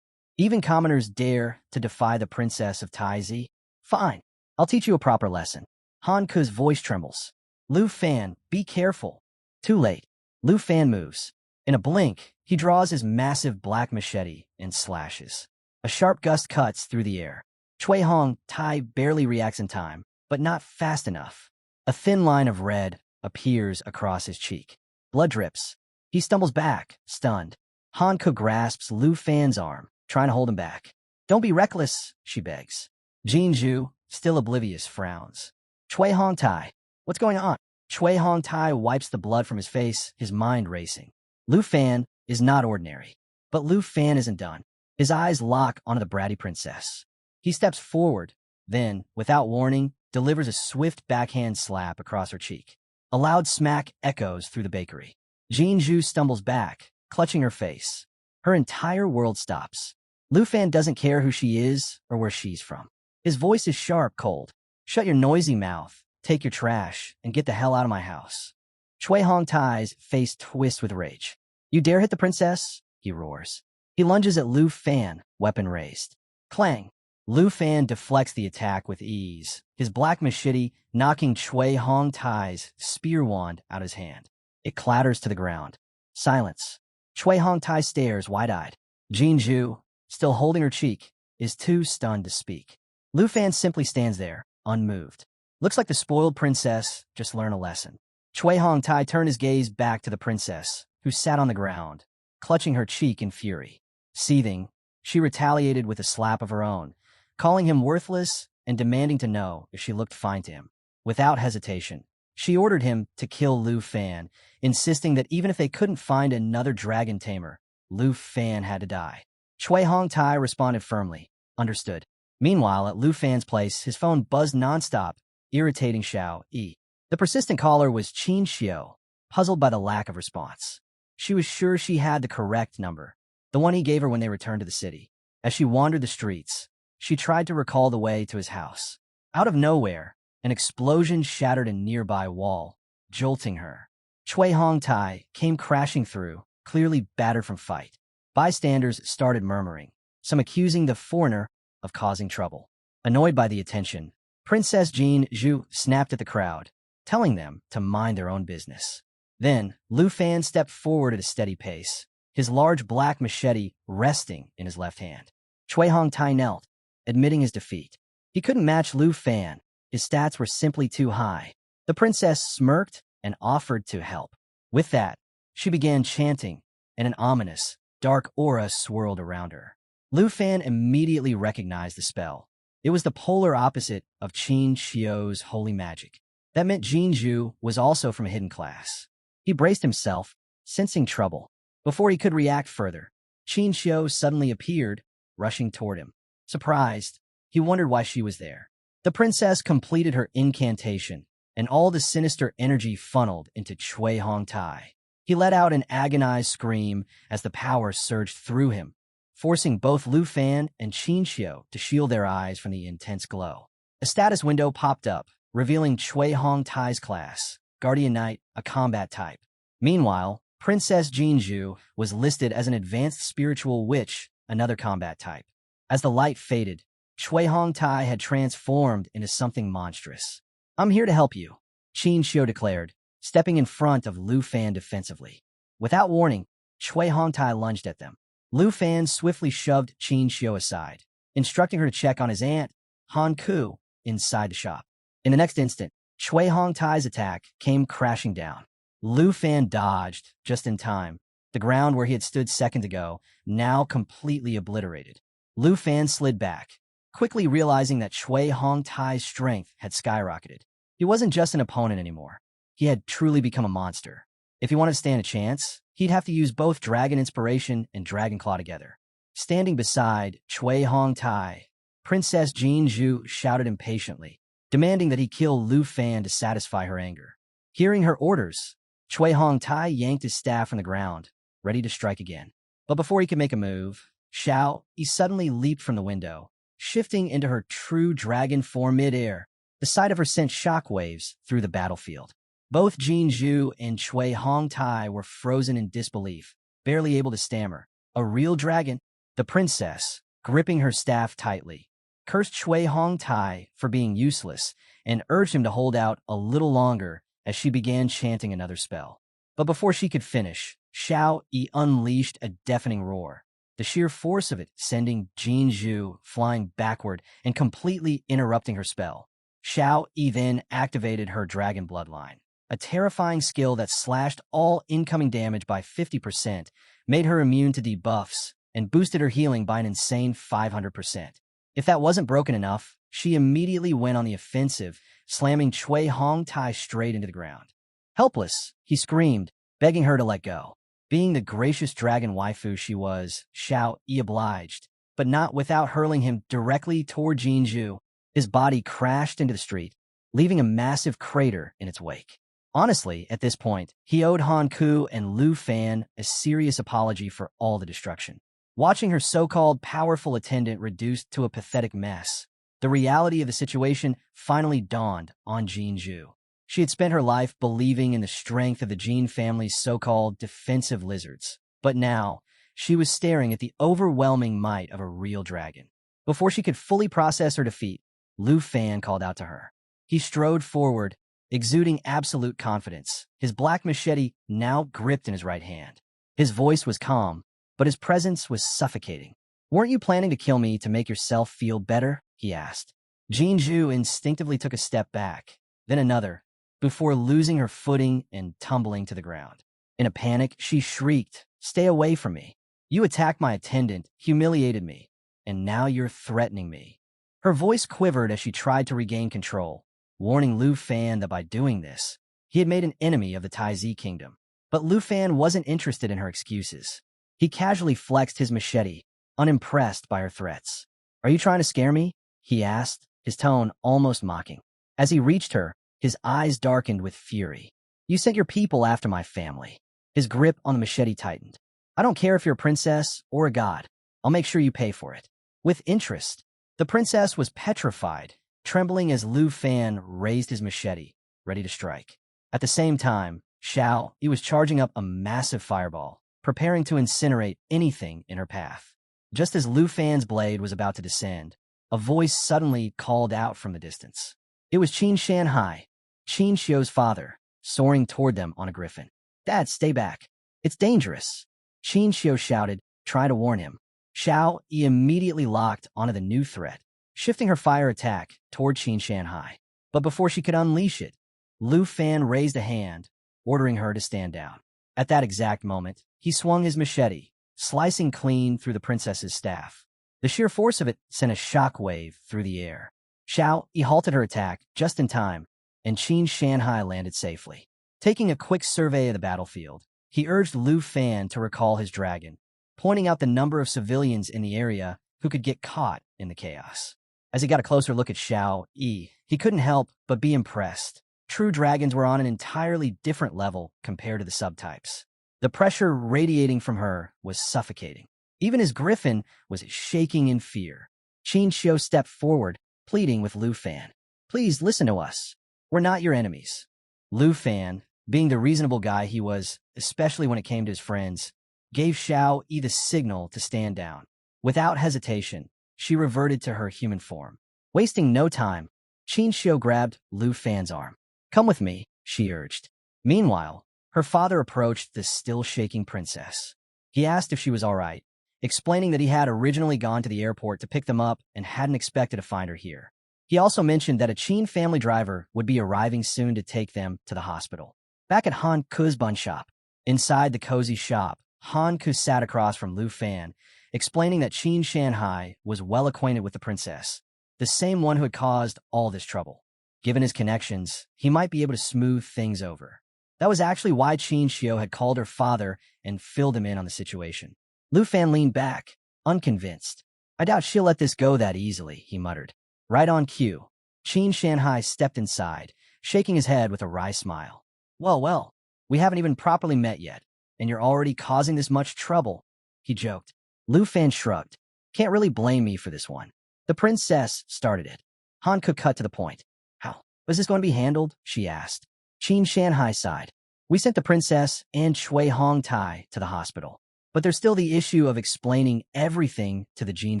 "Even commoners dare to defy the princess of Taizi? Fine, I'll teach you a proper lesson." Han Ku's voice trembles. "Lu Fan, be careful." Too late. Lu Fan moves. In a blink, he draws his massive black machete and slashes. A sharp gust cuts through the air. Chui Hong-tai barely reacts in time, but not fast enough. A thin line of red appears across his cheek. Blood drips. He stumbles back, stunned. Han Ku grasps Lu Fan's arm, trying to hold him back. "Don't be reckless," she begs. Jin Zhu, still oblivious, frowns. "Chui Hong-tai, what's going on?" Chui Hong-tai wipes the blood from his face, his mind racing. Lu Fan is not ordinary. But Lu Fan isn't done. His eyes lock onto the bratty princess. He steps forward, then, without warning, delivers a swift backhand slap across her cheek. A loud smack echoes through the bakery. Jin Zhu stumbles back, clutching her face. Her entire world stops. Lu Fan doesn't care who she is or where she's from. His voice is sharp, cold. "Shut your noisy mouth, take your trash, and get the hell out of my house." Chui Hong-tai's face twists with rage. "You dare hit the princess?" he roars. He lunges at Lu Fan, weapon raised. Clang! Lu Fan deflects the attack with ease, his black machete knocking Chui Hong-tai's spear wand out his hand. It clatters to the ground. Silence. Chui Hong-tai stares wide-eyed. Jin Zhu, still holding her cheek, is too stunned to speak. Lu Fan simply stands there, unmoved. Looks like the spoiled princess just learned a lesson. Chui Hong-tai turned his gaze back to the princess, who sat on the ground, clutching her cheek in fury. Seething, she retaliated with a slap of her own, calling him worthless and demanding to know if she looked fine to him. Without hesitation, she ordered him to kill Lu Fan, insisting that even if they couldn't find another dragon tamer, Lu Fan had to die. Chui Hong-tai responded firmly, "Understood." Meanwhile, at Lu Fan's place, his phone buzzed nonstop, irritating Xiao Yi. The persistent caller was Qin Xiao, puzzled by the lack of response. She was sure she had the correct number, the one he gave her when they returned to the city. As she wandered the streets, she tried to recall the way to his house. Out of nowhere, an explosion shattered a nearby wall, jolting her. Chui Hong-tai came crashing through, clearly battered from fight. Bystanders started murmuring, some accusing the foreigner of causing trouble. Annoyed by the attention, Princess Jin Zhu snapped at the crowd, telling them to mind their own business. Then, Lu Fan stepped forward at a steady pace, his large black machete resting in his left hand. Chui Hong-tai knelt, admitting his defeat. He couldn't match Lu Fan. His stats were simply too high. The princess smirked and offered to help. With that, she began chanting, and an ominous, dark aura swirled around her. Lu Fan immediately recognized the spell. It was the polar opposite of Qin Xiao's holy magic. That meant Jin Zhu was also from a hidden class. He braced himself, sensing trouble. Before he could react further, Qin Xiao suddenly appeared, rushing toward him. Surprised, he wondered why she was there. The princess completed her incantation, and all the sinister energy funneled into Chui Hong-tai. He let out an agonized scream as the power surged through him, forcing both Lu Fan and Qin Xiao to shield their eyes from the intense glow. A status window popped up, revealing Chui Hong-tai's class, Guardian Knight, a combat type. Meanwhile, Princess Jin Zhu was listed as an advanced spiritual witch, another combat type. As the light faded, Chui Hong-tai had transformed into something monstrous. "I'm here to help you," Qin Xiao declared, stepping in front of Lu Fan defensively. Without warning, Chui Hong-tai lunged at them. Lu Fan swiftly shoved Qin Xiao aside, instructing her to check on his aunt, Han Ku, inside the shop. In the next instant, Chui Hong-tai's attack came crashing down. Lu Fan dodged, just in time, the ground where he had stood seconds ago, now completely obliterated. Lu Fan slid back, quickly realizing that Chui Hong-tai's strength had skyrocketed. He wasn't just an opponent anymore. He had truly become a monster. If he wanted to stand a chance, he'd have to use both Dragon Inspiration and Dragon Claw together. Standing beside Chui Hong-tai, Princess Jin Zhu shouted impatiently, demanding that he kill Lu Fan to satisfy her anger. Hearing her orders, Chui Hong-tai yanked his staff from the ground, ready to strike again. But before he could make a move, Xiao Yi suddenly leaped from the window, shifting into her true dragon form midair. The sight of her sent shockwaves through the battlefield. Both Jin Zhu and Cui Hongtai were frozen in disbelief, barely able to stammer. A real dragon? The princess, gripping her staff tightly, cursed Cui Hongtai for being useless and urged him to hold out a little longer as she began chanting another spell. But before she could finish, Xiao Yi unleashed a deafening roar, the sheer force of it sending Jin Zhu flying backward and completely interrupting her spell. Xiao Yi then activated her dragon bloodline, a terrifying skill that slashed all incoming damage by 50%, made her immune to debuffs, and boosted her healing by an insane 500%. If that wasn't broken enough, she immediately went on the offensive, slamming Cui Hongtai straight into the ground. Helpless, he screamed, begging her to let go. Being the gracious dragon waifu she was, Xiao Yi obliged, but not without hurling him directly toward Jin Zhu. His body crashed into the street, leaving a massive crater in its wake. Honestly, at this point, he owed Han Ku and Lu Fan a serious apology for all the destruction. Watching her so-called powerful attendant reduced to a pathetic mess, the reality of the situation finally dawned on Jin Zhu. She had spent her life believing in the strength of the Jin family's so-called defensive lizards, but now she was staring at the overwhelming might of a real dragon. Before she could fully process her defeat, Lu Fan called out to her. He strode forward, exuding absolute confidence, his black machete now gripped in his right hand. His voice was calm, but his presence was suffocating. "Weren't you planning to kill me to make yourself feel better?" he asked. Jin Zhu instinctively took a step back, then another, before losing her footing and tumbling to the ground. In a panic, she shrieked, "Stay away from me. You attacked my attendant, humiliated me, and now you're threatening me." Her voice quivered as she tried to regain control, warning Lu Fan that by doing this, he had made an enemy of the Taizi kingdom. But Lu Fan wasn't interested in her excuses. He casually flexed his machete, unimpressed by her threats. "Are you trying to scare me?" he asked, his tone almost mocking. As he reached her, his eyes darkened with fury. "You sent your people after my family." His grip on the machete tightened. "I don't care if you're a princess or a god. I'll make sure you pay for it." With interest, the princess was petrified, trembling as Lu Fan raised his machete, ready to strike. At the same time, Xiao Yi was charging up a massive fireball, preparing to incinerate anything in her path. Just as Lu Fan's blade was about to descend, a voice suddenly called out from the distance. It was Qin Shanhai, Qin Xiu's father, soaring toward them on a griffin. "Dad, stay back. It's dangerous," Qin Xiu shouted, trying to warn him. Xiao Yi immediately locked onto the new threat, shifting her fire attack toward Qin Shanhai. But before she could unleash it, Lu Fan raised a hand, ordering her to stand down. At that exact moment, he swung his machete, slicing clean through the princess's staff. The sheer force of it sent a shockwave through the air. Xiao Yi halted her attack just in time, and Qin Shanhai landed safely. Taking a quick survey of the battlefield, he urged Lu Fan to recall his dragon, pointing out the number of civilians in the area who could get caught in the chaos. As he got a closer look at Xiao Yi, he couldn't help but be impressed. True dragons were on an entirely different level compared to the subtypes. The pressure radiating from her was suffocating. Even his griffin was shaking in fear. Qin Xiu stepped forward, pleading with Lu Fan. "Please listen to us. We're not your enemies." Lu Fan, being the reasonable guy he was, especially when it came to his friends, gave Xiao Yi the signal to stand down. Without hesitation, she reverted to her human form. Wasting no time, Qin Xiu grabbed Lu Fan's arm. "Come with me," she urged. Meanwhile, her father approached the still-shaking princess. He asked if she was all right, explaining that he had originally gone to the airport to pick them up and hadn't expected to find her here. He also mentioned that a Qin family driver would be arriving soon to take them to the hospital. Back at Han Ku's bun shop, inside the cozy shop, Han Ku sat across from Lu Fan, explaining that Qin Shanhai was well acquainted with the princess, the same one who had caused all this trouble. Given his connections, he might be able to smooth things over. That was actually why Qin Xiu had called her father and filled him in on the situation. Lu Fan leaned back, unconvinced. "I doubt she'll let this go that easily," he muttered. Right on cue, Qin Shanhai stepped inside, shaking his head with a wry smile. Well, we haven't even properly met yet, and you're already causing this much trouble," he joked. Lu Fan shrugged. "Can't really blame me for this one. The princess started it. Han could cut to the point. How was this going to be handled? She asked. Qin Shanhai sighed. We sent the princess and Shui Hong Tai to the hospital. But there's still the issue of explaining everything to the Jin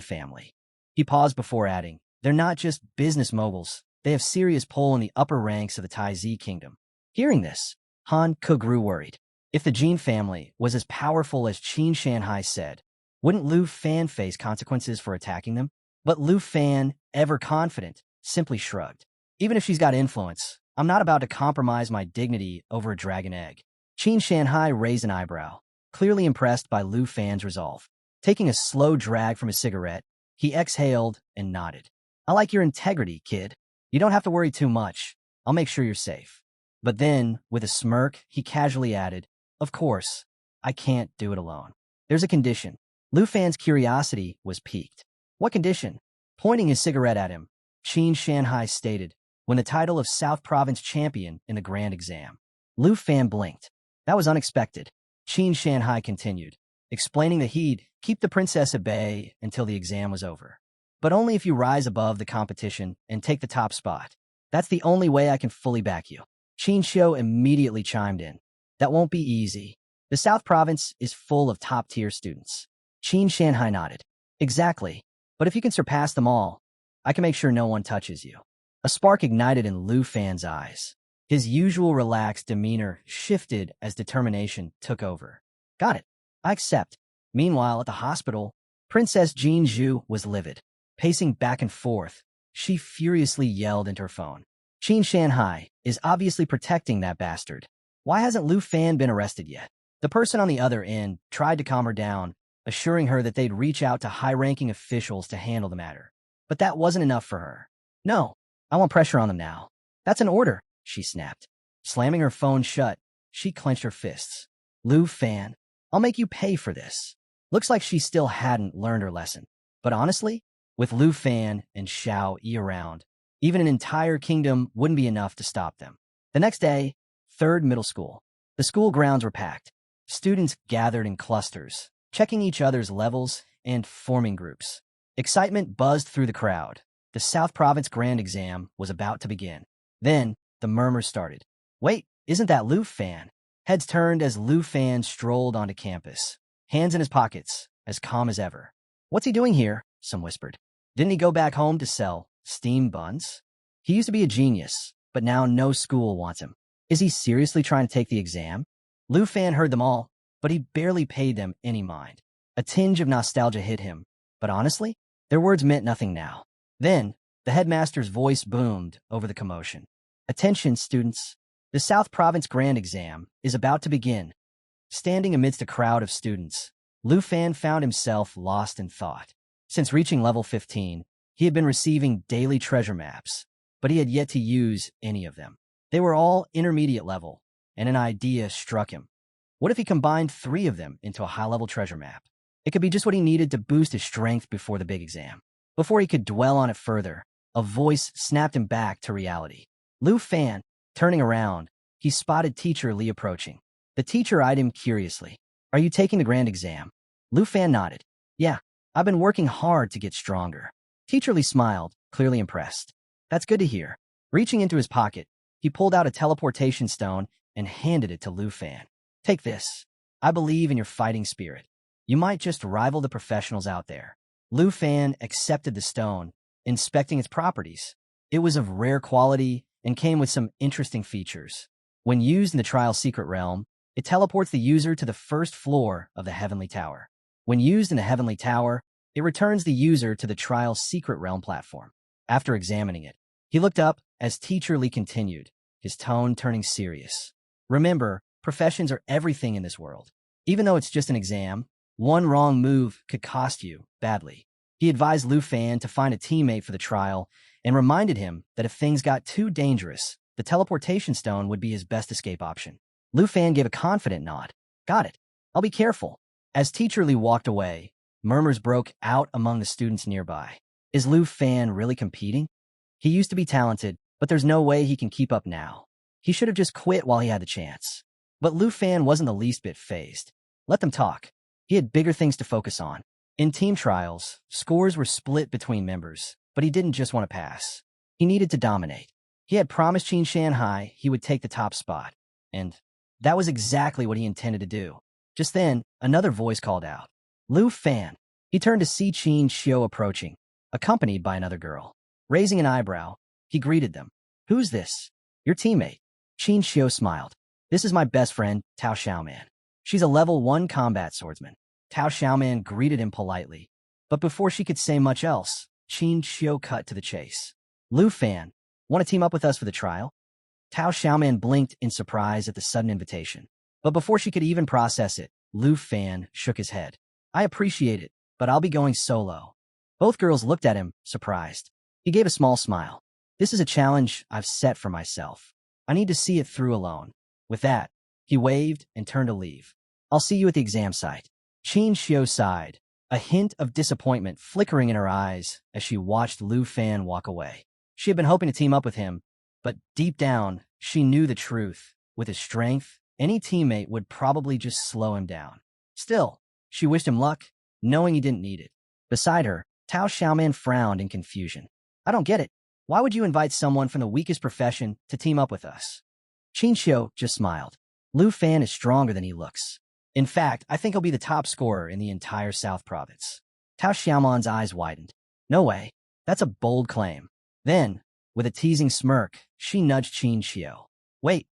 family. He paused before adding, they're not just business moguls. They have serious pull in the upper ranks of the Taizi kingdom. Hearing this, Han Ke grew worried. If the Jin family was as powerful as Qin Shanhai said, wouldn't Lu Fan face consequences for attacking them? But Lu Fan, ever confident, simply shrugged. Even if she's got influence, I'm not about to compromise my dignity over a dragon egg. Qin Shanhai raised an eyebrow, clearly impressed by Lu Fan's resolve. Taking a slow drag from his cigarette, he exhaled and nodded. I like your integrity, kid. You don't have to worry too much. I'll make sure you're safe. But then, with a smirk, he casually added, of course, I can't do it alone. There's a condition. Lu Fan's curiosity was piqued. What condition? Pointing his cigarette at him, Qin Shanhai stated, when the title of South Province champion in the grand exam. Lu Fan blinked. That was unexpected. Qin Shanhai continued, explaining that he'd keep the princess at bay until the exam was over. But only if you rise above the competition and take the top spot. That's the only way I can fully back you. Qin Xiu immediately chimed in. That won't be easy. The South Province is full of top-tier students. Qin Shanhai nodded. Exactly. But if you can surpass them all, I can make sure no one touches you. A spark ignited in Lu Fan's eyes. His usual relaxed demeanor shifted as determination took over. Got it. I accept. Meanwhile, at the hospital, Princess Jin Zhu was livid. Pacing back and forth, she furiously yelled into her phone. Qin Shanhai is obviously protecting that bastard. Why hasn't Lu Fan been arrested yet? The person on the other end tried to calm her down, assuring her that they'd reach out to high-ranking officials to handle the matter. But that wasn't enough for her. No, I want pressure on them now. That's an order, she snapped. Slamming her phone shut, she clenched her fists. Lu Fan, I'll make you pay for this. Looks like she still hadn't learned her lesson. But honestly, with Lu Fan and Xiao Yi around, even an entire kingdom wouldn't be enough to stop them. The next day, 3rd middle school. The school grounds were packed. Students gathered in clusters, checking each other's levels and forming groups. Excitement buzzed through the crowd. The South Province Grand Exam was about to begin. Then, the murmurs started. Wait, isn't that Lu Fan? Heads turned as Lu Fan strolled onto campus, hands in his pockets, as calm as ever. What's he doing here? Some whispered. Didn't he go back home to sell steamed buns? He used to be a genius, but now no school wants him. Is he seriously trying to take the exam? Lu Fan heard them all, but he barely paid them any mind. A tinge of nostalgia hit him, but honestly, their words meant nothing now. Then, the headmaster's voice boomed over the commotion. Attention, students. The South Province Grand Exam is about to begin. Standing amidst a crowd of students, Lu Fan found himself lost in thought. Since reaching level 15, he had been receiving daily treasure maps, but he had yet to use any of them. They were all intermediate level, and an idea struck him. What if he combined 3 of them into a high-level treasure map? It could be just what he needed to boost his strength before the big exam. Before he could dwell on it further, a voice snapped him back to reality. Lu Fan, turning around, he spotted Teacher Li approaching. The teacher eyed him curiously. Are you taking the grand exam? Lu Fan nodded. Yeah, I've been working hard to get stronger. Teacher Li smiled, clearly impressed. That's good to hear. Reaching into his pocket, he pulled out a teleportation stone and handed it to Lu Fan. Take this. I believe in your fighting spirit. You might just rival the professionals out there. Lu Fan accepted the stone, inspecting its properties. It was of rare quality and came with some interesting features. When used in the Trial Secret Realm, it teleports the user to the 1st floor of the Heavenly Tower. When used in the Heavenly Tower, it returns the user to the Trial Secret Realm platform. After examining it, he looked up as Teacher Li continued, his tone turning serious. Remember, professions are everything in this world. Even though it's just an exam, one wrong move could cost you badly. He advised Lu Fan to find a teammate for the trial and reminded him that if things got too dangerous, the teleportation stone would be his best escape option. Lu Fan gave a confident nod. Got it. I'll be careful. As Teacher Li walked away, murmurs broke out among the students nearby. Is Lu Fan really competing? He used to be talented, but there's no way he can keep up now. He should have just quit while he had the chance. But Lu Fan wasn't the least bit fazed. Let them talk. He had bigger things to focus on. In team trials, scores were split between members, but he didn't just want to pass. He needed to dominate. He had promised Qin Shanhai he would take the top spot, and that was exactly what he intended to do. Just then, another voice called out, "Lu Fan." He turned to see Qin Xiu approaching, accompanied by another girl. Raising an eyebrow, he greeted them. "Who's this?" "Your teammate." Qin Xiu smiled. "This is my best friend, Tao Xiaoman. She's a level 1 combat swordsman." Tao Xiaoman greeted him politely, but before she could say much else, Qin Xiu cut to the chase. "Lu Fan, want to team up with us for the trial?" Tao Xiaoman blinked in surprise at the sudden invitation, but before she could even process it, Lu Fan shook his head. "I appreciate it, but I'll be going solo." Both girls looked at him, surprised. He gave a small smile. "This is a challenge I've set for myself. I need to see it through alone." With that, he waved and turned to leave. "I'll see you at the exam site." Qin Xiu sighed, a hint of disappointment flickering in her eyes as she watched Lu Fan walk away. She had been hoping to team up with him, but deep down, she knew the truth. With his strength, any teammate would probably just slow him down. Still, she wished him luck, knowing he didn't need it. Beside her, Tao Xiaoman frowned in confusion. "I don't get it. Why would you invite someone from the weakest profession to team up with us?" Qin Xiu just smiled. "Lu Fan is stronger than he looks. In fact, I think he'll be the top scorer in the entire South Province." Tao Xiaoman's eyes widened. "No way. That's a bold claim." Then, with a teasing smirk, she nudged Qin Xiu. "Wait,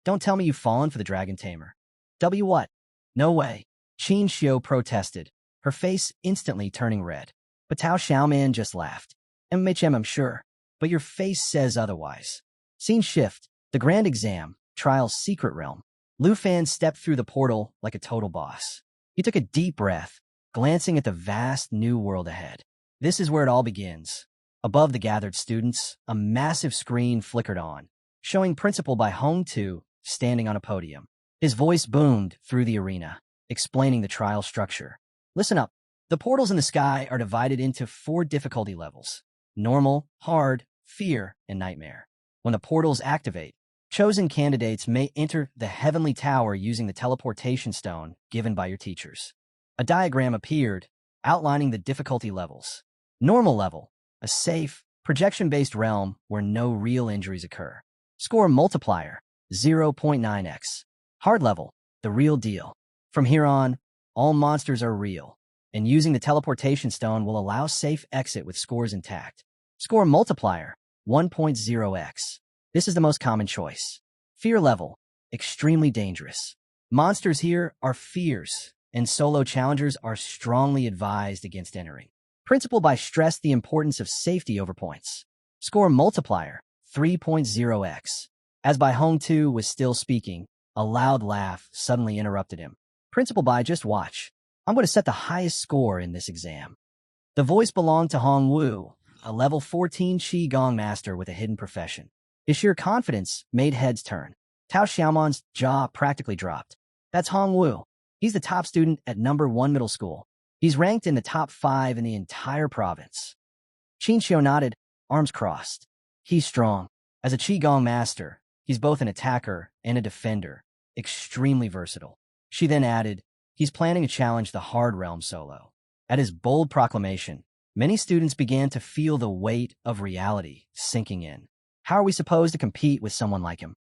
don't tell me you've fallen for the Dragon Tamer." "W what?" "No way." Qin Xiu protested, her face instantly turning red. But Tao Xiaoman just laughed. "MHM, I'm sure, but your face says otherwise." Scene shift, the grand exam, trial's secret realm. Lu Fan stepped through the portal like a total boss. He took a deep breath, glancing at the vast new world ahead. This is where it all begins. Above the gathered students, a massive screen flickered on, showing Principal Bai Hongtu standing on a podium. His voice boomed through the arena, explaining the trial structure. "Listen up. The portals in the sky are divided into 4 difficulty levels: normal, hard, fear, and nightmare. When the portals activate, chosen candidates may enter the Heavenly Tower using the teleportation stone given by your teachers." A diagram appeared, outlining the difficulty levels. Normal level, a safe, projection-based realm where no real injuries occur. Score multiplier, 0.9x. Hard level, the real deal. From here on, all monsters are real, and using the teleportation stone will allow safe exit with scores intact. Score multiplier, 1.0x. This is the most common choice. Fear level, extremely dangerous. Monsters here are fierce, and solo challengers are strongly advised against entering. Principal Bai stressed the importance of safety over points. Score multiplier, 3.0x. As Bai Hongtu was still speaking, a loud laugh suddenly interrupted him. "Principal Bai, just watch. I'm going to set the highest score in this exam." The voice belonged to Hong Wu, a level 14 Qi Gong master with a hidden profession. His sheer confidence made heads turn. Tao Xiaoman's jaw practically dropped. "That's Hong Wu. He's the top student at number 1 middle school. He's ranked in the top 5 in the entire province." Qin Xiu nodded, arms crossed. "He's strong. As a Qigong master, he's both an attacker and a defender, extremely versatile." She then added, "He's planning to challenge the hard realm solo." At his bold proclamation, many students began to feel the weight of reality sinking in. How are we supposed to compete with someone like him?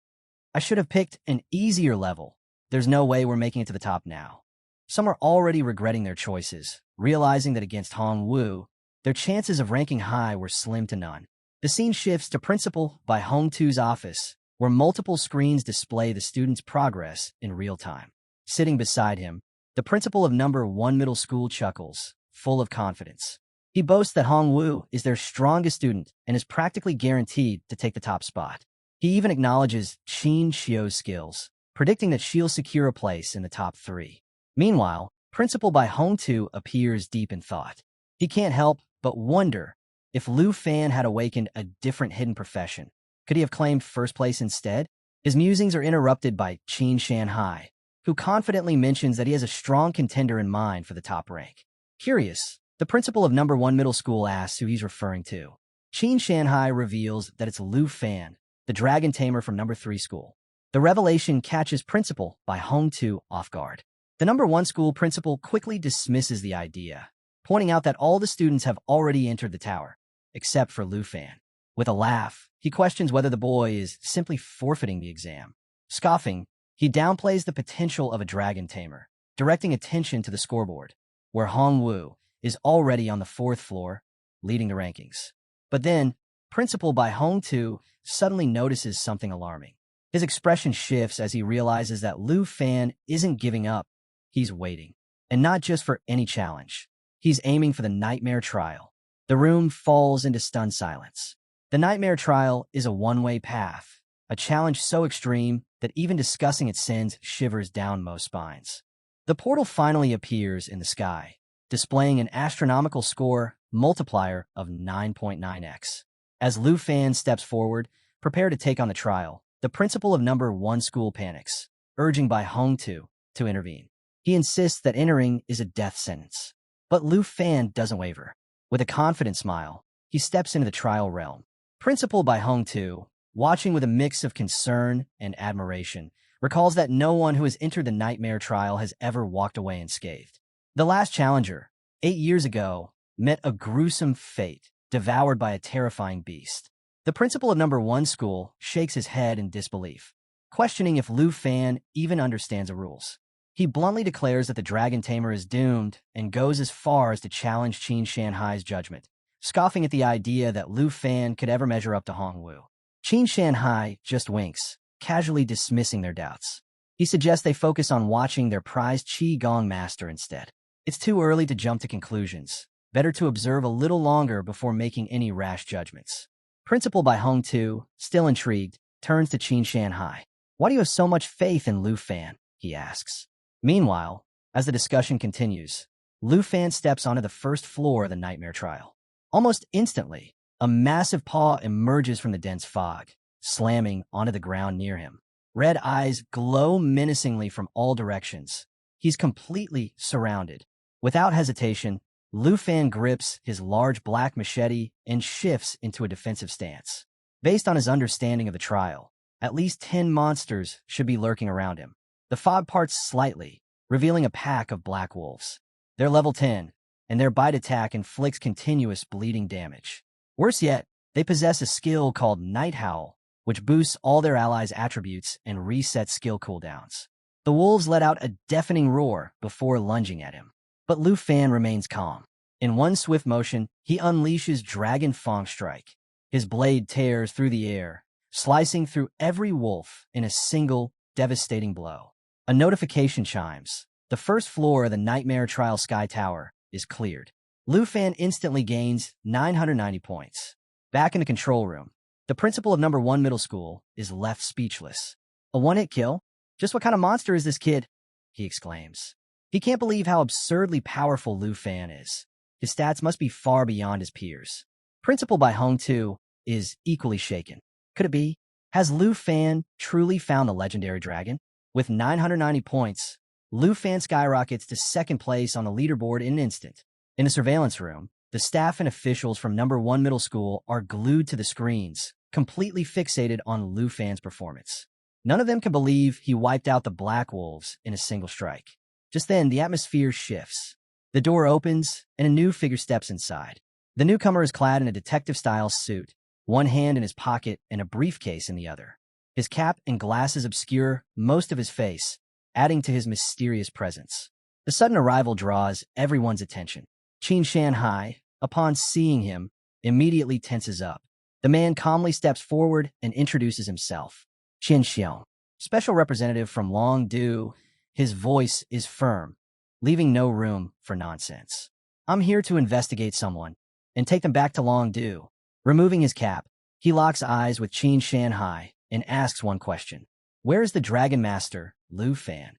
I should have picked an easier level. There's no way we're making it to the top now. Some are already regretting their choices, realizing that against Hong Wu, their chances of ranking high were slim to none. The scene shifts to Principal Bai Hongtu's office, where multiple screens display the students' progress in real time. Sitting beside him, the principal of number 1 middle school chuckles, full of confidence. He boasts that Hong Wu is their strongest student and is practically guaranteed to take the top spot. He even acknowledges Qin Xiu's skills, predicting that she'll secure a place in the top 3. Meanwhile, Principal Bai Hongtu appears deep in thought. He can't help but wonder if Lu Fan had awakened a different hidden profession. Could he have claimed first place instead? His musings are interrupted by Qin Shanhai, who confidently mentions that he has a strong contender in mind for the top rank. Curious, the principal of number 1 middle school asks who he's referring to. Qin Shanhai reveals that it's Lu Fan, the dragon tamer from number 3 school. The revelation catches Principal Bai Hongtu off guard. The number 1 school principal quickly dismisses the idea, pointing out that all the students have already entered the tower, except for Lu Fan. With a laugh, he questions whether the boy is simply forfeiting the exam. Scoffing, he downplays the potential of a dragon tamer, directing attention to the scoreboard, where Hong Wu is already on the 4th floor, leading the rankings. But then, Principal Bai Hong Tu suddenly notices something alarming. His expression shifts as he realizes that Lu Fan isn't giving up, he's waiting. And not just for any challenge. He's aiming for the Nightmare Trial. The room falls into stunned silence. The Nightmare Trial is a one-way path, a challenge so extreme that even discussing it sends shivers down most spines. The portal finally appears in the sky, displaying an astronomical score multiplier of 9.9x. As Lu Fan steps forward, prepared to take on the trial, the principal of number 1 school panics, urging Bai Hong Tu to intervene. He insists that entering is a death sentence. But Lu Fan doesn't waver. With a confident smile, he steps into the trial realm. Principal Bai Hong Tu, watching with a mix of concern and admiration, recalls that no one who has entered the Nightmare Trial has ever walked away unscathed. The last challenger, 8 years ago, met a gruesome fate, devoured by a terrifying beast. The principal of number 1 school shakes his head in disbelief, questioning if Lu Fan even understands the rules. He bluntly declares that the Dragon Tamer is doomed and goes as far as to challenge Qin Shanhai's judgment, scoffing at the idea that Lu Fan could ever measure up to Hong Wu. Qin Shanhai just winks, casually dismissing their doubts. He suggests they focus on watching their prized Qi Gong master instead. It's too early to jump to conclusions. Better to observe a little longer before making any rash judgments. Principal Bai Hong Tu, still intrigued, turns to Qin Shanhai. Why do you have so much faith in Lu Fan? He asks. Meanwhile, as the discussion continues, Lu Fan steps onto the 1st floor of the Nightmare Trial. Almost instantly, a massive paw emerges from the dense fog, slamming onto the ground near him. Red eyes glow menacingly from all directions. He's completely surrounded. Without hesitation, Lu Fan grips his large black machete and shifts into a defensive stance. Based on his understanding of the trial, at least 10 monsters should be lurking around him. The fog parts slightly, revealing a pack of black wolves. They're level 10, and their bite attack inflicts continuous bleeding damage. Worse yet, they possess a skill called Night Howl, which boosts all their allies' attributes and resets skill cooldowns. The wolves let out a deafening roar before lunging at him. But Lu Fan remains calm. In one swift motion, he unleashes Dragon Fang Strike. His blade tears through the air, slicing through every wolf in a single, devastating blow. A notification chimes. The 1st floor of the Nightmare Trial Sky Tower is cleared. Lu Fan instantly gains 990 points. Back in the control room, the principal of number 1 middle school is left speechless. A one-hit kill? Just what kind of monster is this kid? He exclaims. He can't believe how absurdly powerful Lu Fan is. His stats must be far beyond his peers. Principal Bai Hong Tu is equally shaken. Could it be? Has Lu Fan truly found the legendary dragon? With 990 points, Lu Fan skyrockets to 2nd place on the leaderboard in an instant. In the surveillance room, the staff and officials from number 1 middle school are glued to the screens, completely fixated on Lu Fan's performance. None of them can believe he wiped out the Black Wolves in a single strike. Just then, the atmosphere shifts. The door opens, and a new figure steps inside. The newcomer is clad in a detective-style suit, one hand in his pocket and a briefcase in the other. His cap and glasses obscure most of his face, adding to his mysterious presence. The sudden arrival draws everyone's attention. Qin Shanhai, upon seeing him, immediately tenses up. The man calmly steps forward and introduces himself. Qin Xiong, special representative from Longdu. His voice is firm, leaving no room for nonsense. I'm here to investigate someone and take them back to Longdu. Removing his cap, he locks eyes with Qin Shanhai and asks one question. Where is the Dragon Master, Lu Fan?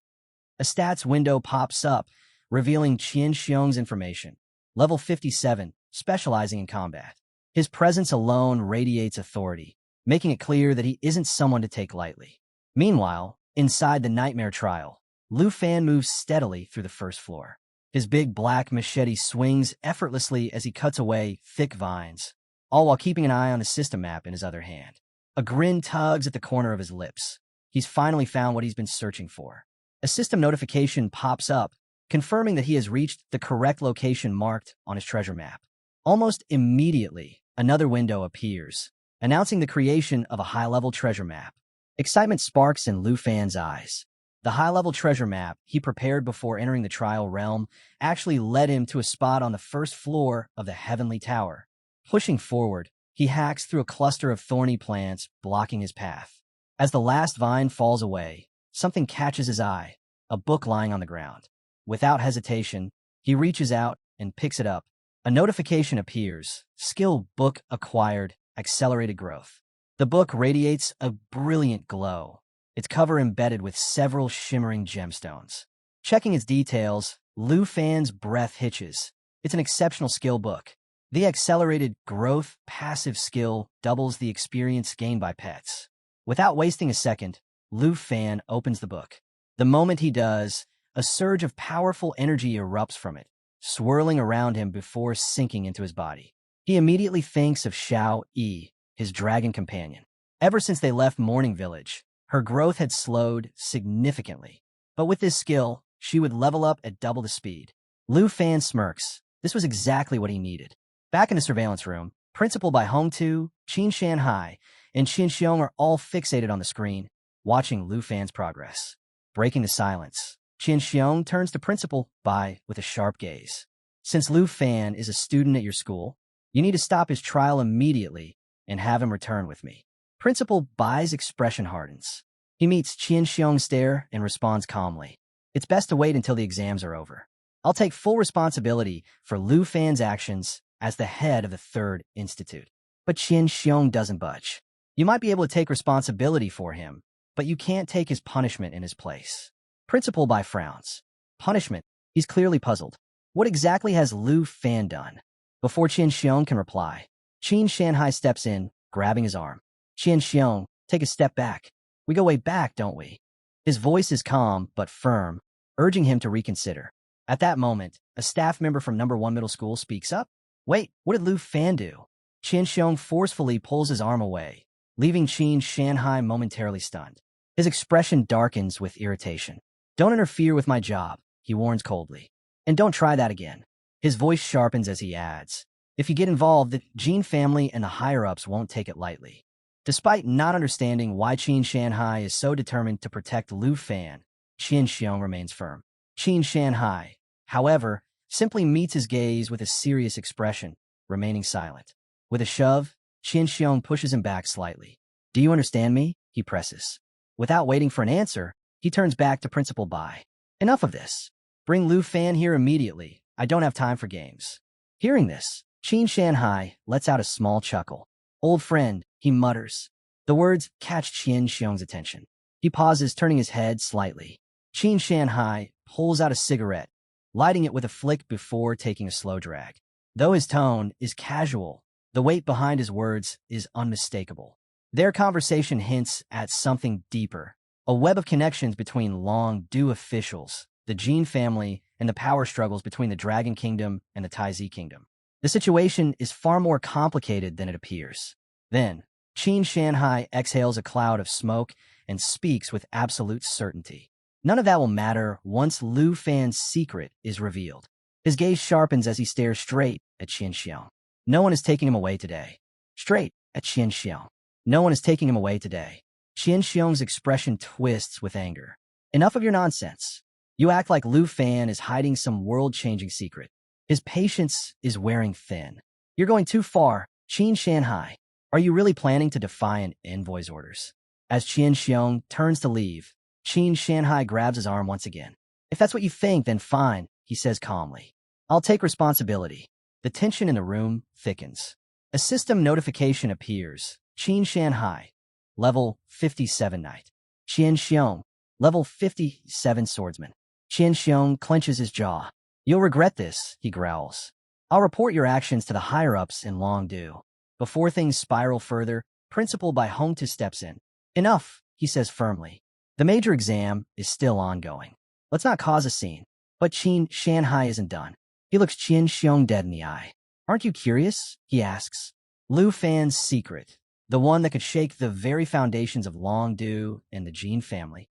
A stats window pops up, revealing Qin Xiong's information. Level 57, specializing in combat. His presence alone radiates authority, making it clear that he isn't someone to take lightly. Meanwhile, inside the Nightmare Trial, Lu Fan moves steadily through the 1st floor. His big black machete swings effortlessly as he cuts away thick vines, all while keeping an eye on the system map in his other hand. A grin tugs at the corner of his lips. He's finally found what he's been searching for. A system notification pops up, confirming that he has reached the correct location marked on his treasure map. Almost immediately, another window appears, announcing the creation of a high-level treasure map. Excitement sparks in Lu Fan's eyes. The high-level treasure map he prepared before entering the trial realm actually led him to a spot on the first floor of the Heavenly Tower. Pushing forward, he hacks through a cluster of thorny plants, blocking his path. As the last vine falls away, something catches his eye, a book lying on the ground. Without hesitation, he reaches out and picks it up. A notification appears. Skill book acquired, accelerated growth. The book radiates a brilliant glow, its cover embedded with several shimmering gemstones. Checking its details, Lu Fan's breath hitches. It's an exceptional skill book. The accelerated growth passive skill doubles the experience gained by pets. Without wasting a second, Lu Fan opens the book. The moment he does, a surge of powerful energy erupts from it, swirling around him before sinking into his body. He immediately thinks of Xiao Yi, his dragon companion. Ever since they left Morning Village, her growth had slowed significantly. But with this skill, she would level up at double the speed. Lu Fan smirks. This was exactly what he needed. Back in the surveillance room, Principal by Hongtu, Qin Shanhai, and Qin Xiong are all fixated on the screen, watching Lu Fan's progress. Breaking the silence, Qin Xiong turns to Principal Bai with a sharp gaze. Since Lu Fan is a student at your school, you need to stop his trial immediately and have him return with me. Principal Bai's expression hardens. He meets Qin Xiong's stare and responds calmly. It's best to wait until the exams are over. I'll take full responsibility for Lu Fan's actions as the head of the Third Institute. But Qin Xiong doesn't budge. You might be able to take responsibility for him, but you can't take his punishment in his place. Principal Bai frowns. Punishment? He's clearly puzzled. What exactly has Lu Fan done? Before Qin Xiong can reply, Qin Shanhai steps in, grabbing his arm. Qin Xiong, take a step back. We go way back, don't we? His voice is calm but firm, urging him to reconsider. At that moment, a staff member from No. 1 Middle School speaks up. Wait, what did Lu Fan do? Qin Xiong forcefully pulls his arm away, leaving Qin Shanhai momentarily stunned. His expression darkens with irritation. Don't interfere with my job, he warns coldly. And don't try that again. His voice sharpens as he adds. If you get involved, the Jin family and the higher-ups won't take it lightly. Despite not understanding why Qin Shanhai is so determined to protect Lu Fan, Qin Xiong remains firm. Qin Shanhai, however, simply meets his gaze with a serious expression, remaining silent. With a shove, Qin Xiong pushes him back slightly. Do you understand me? He presses. Without waiting for an answer, he turns back to Principal Bai. Enough of this. Bring Lu Fan here immediately. I don't have time for games. Hearing this, Qin Shanhai lets out a small chuckle. Old friend, he mutters. The words catch Qin Xiong's attention. He pauses, turning his head slightly. Qin Shanhai pulls out a cigarette, lighting it with a flick before taking a slow drag. Though his tone is casual, the weight behind his words is unmistakable. Their conversation hints at something deeper, a web of connections between long-due officials, the Jin family, and the power struggles between the Dragon Kingdom and the Taizi Kingdom. The situation is far more complicated than it appears. Then, Qin Shanhai exhales a cloud of smoke and speaks with absolute certainty. None of that will matter once Lu Fan's secret is revealed. His gaze sharpens as he stares straight at Qin Xiong. No one is taking him away today. Straight at Qin Xiong. No one is taking him away today. Qin Xiong's expression twists with anger. Enough of your nonsense. You act like Lu Fan is hiding some world-changing secret. His patience is wearing thin. You're going too far, Qin Shanhai. Are you really planning to defy an envoy's orders? As Qin Xiong turns to leave, Qin Shanhai grabs his arm once again. If that's what you think, then fine, he says calmly. I'll take responsibility. The tension in the room thickens. A system notification appears. Qin Shanhai, level 57 knight. Qin Xiong, level 57 swordsman. Qin Xiong clenches his jaw. You'll regret this, he growls. I'll report your actions to the higher-ups in long due. Before things spiral further, Principal Bai Hongtu steps in. Enough, he says firmly. The major exam is still ongoing. Let's not cause a scene. But Qin Shanhai isn't done. He looks Qin Xiong dead in the eye. Aren't you curious? He asks. Lu Fan's secret, the one that could shake the very foundations of Longdu and the Jin family.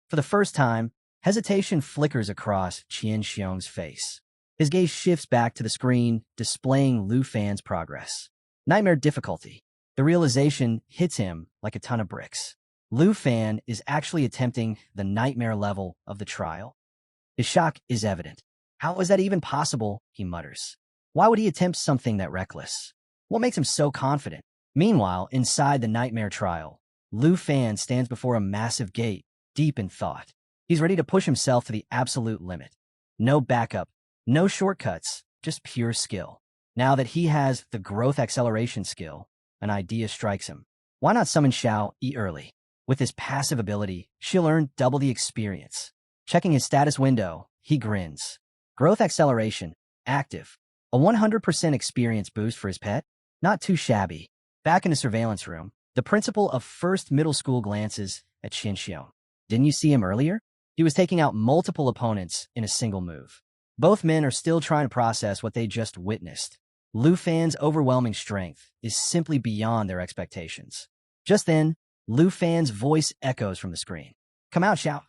For the first time, Hesitation flickers across Qian Xiong's face. His gaze shifts back to the screen, displaying Lu Fan's progress. Nightmare difficulty. The realization hits him like a ton of bricks. Lu Fan is actually attempting the nightmare level of the trial. His shock is evident. How is that even possible? He mutters. Why would he attempt something that reckless? What makes him so confident? Meanwhile, inside the nightmare trial, Lu Fan stands before a massive gate, deep in thought. He's ready to push himself to the absolute limit. No backup, no shortcuts, just pure skill. Now that he has the growth acceleration skill, an idea strikes him. Why not summon Xiao Yi early? With his passive ability, she'll earn double the experience. Checking his status window, he grins. Growth acceleration, active. A 100% experience boost for his pet? Not too shabby. Back in the surveillance room, the principal of First Middle School glances at Qian Xiong. Didn't you see him earlier? He was taking out multiple opponents in a single move. Both men are still trying to process what they just witnessed. Lu Fan's overwhelming strength is simply beyond their expectations. Just then, Lu Fan's voice echoes from the screen. Come out, Xiao.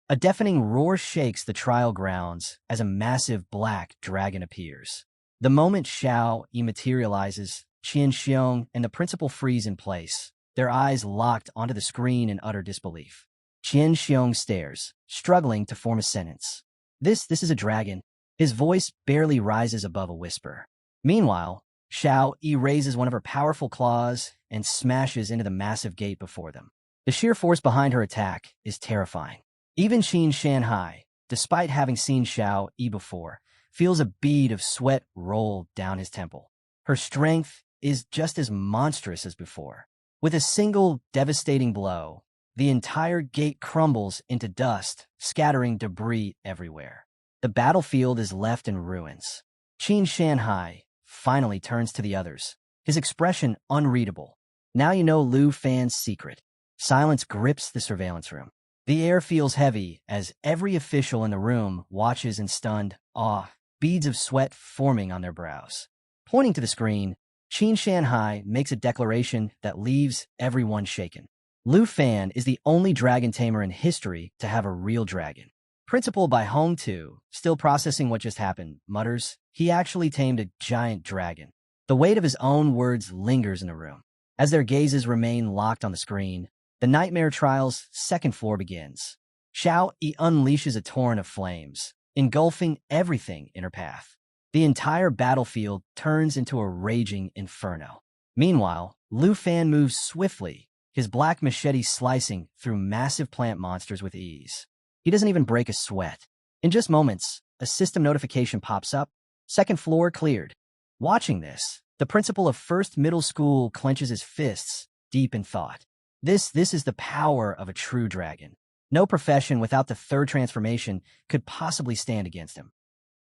A deafening roar shakes the trial grounds as a massive black dragon appears. The moment Xiao Yi materializes, Qian Xiong and the principal freeze in place, their eyes locked onto the screen in utter disbelief. Qian Xiong stares, struggling to form a sentence. This is a dragon. His voice barely rises above a whisper. Meanwhile, Xiao Yi raises one of her powerful claws and smashes into the massive gate before them. The sheer force behind her attack is terrifying. Even Qin Shanhai, despite having seen Xiao Yi before, feels a bead of sweat roll down his temple. Her strength is just as monstrous as before. With a single devastating blow, the entire gate crumbles into dust, scattering debris everywhere. The battlefield is left in ruins. Qin Shanhai finally turns to the others, his expression unreadable. Now you know Lu Fan's secret. Silence grips the surveillance room. The air feels heavy as every official in the room watches in stunned awe, beads of sweat forming on their brows. Pointing to the screen, Qin Shanhai makes a declaration that leaves everyone shaken. Lu Fan is the only dragon tamer in history to have a real dragon. Principal by Hong Tu, still processing what just happened, mutters, he actually tamed a giant dragon. The weight of his own words lingers in the room. As their gazes remain locked on the screen, the Nightmare Trial's second floor begins. Xiao Yi unleashes a torrent of flames, engulfing everything in her path. The entire battlefield turns into a raging inferno. Meanwhile, Lu Fan moves swiftly, his black machete slicing through massive plant monsters with ease. He doesn't even break a sweat. In just moments, a system notification pops up. Second floor cleared. Watching this, the principal of First Middle School clenches his fists, deep in thought. This is the power of a true dragon. No profession without the third transformation could possibly stand against him.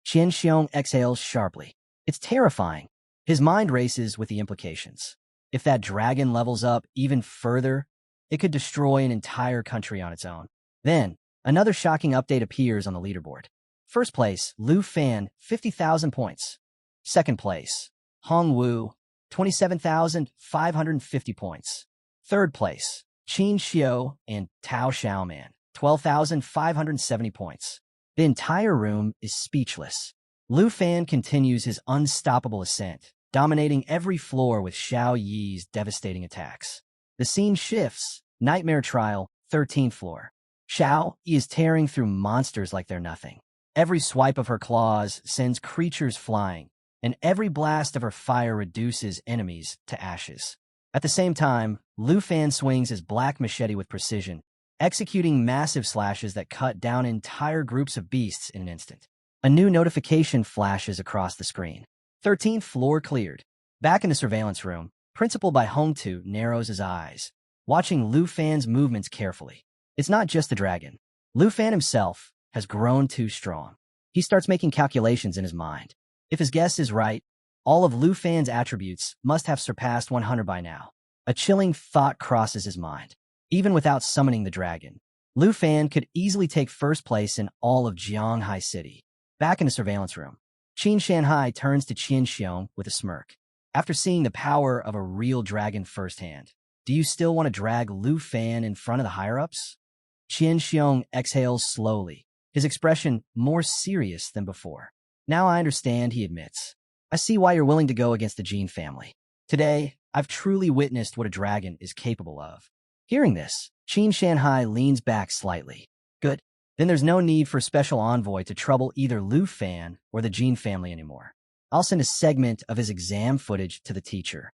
Qian Xiong exhales sharply. It's terrifying. His mind races with the implications. If that dragon levels up even further, it could destroy an entire country on its own. Then, another shocking update appears on the leaderboard. First place, Lu Fan, 50,000 points. Second place, Hong Wu, 27,550 points. Third place, Qin Xiu and Tao Xiaoman, 12,570 points. The entire room is speechless. Lu Fan continues his unstoppable ascent, dominating every floor with Xiao Yi's devastating attacks. The scene shifts. Nightmare Trial, 13th floor. Xiao Yi is tearing through monsters like they're nothing. Every swipe of her claws sends creatures flying, and every blast of her fire reduces enemies to ashes. At the same time, Lu Fan swings his black machete with precision, executing massive slashes that cut down entire groups of beasts in an instant. A new notification flashes across the screen. 13th floor cleared. Back in the surveillance room, Principal by Hong Tu narrows his eyes, watching Lu Fan's movements carefully. It's not just the dragon. Lu Fan himself has grown too strong. He starts making calculations in his mind. If his guess is right, all of Lu Fan's attributes must have surpassed 100 by now. A chilling thought crosses his mind. Even without summoning the dragon, Lu Fan could easily take first place in all of Jianghai City. Back in the surveillance room, Qin Shanhai turns to Qian Xiong with a smirk. After seeing the power of a real dragon firsthand, do you still want to drag Lu Fan in front of the higher-ups? Qian Xiong exhales slowly, his expression more serious than before. Now I understand, he admits. I see why you're willing to go against the Jin family. Today, I've truly witnessed what a dragon is capable of. Hearing this, Qin Shanhai leans back slightly. Good. Then there's no need for a special envoy to trouble either Lu Fan or the Jin family anymore. I'll send a segment of his exam footage to the teacher.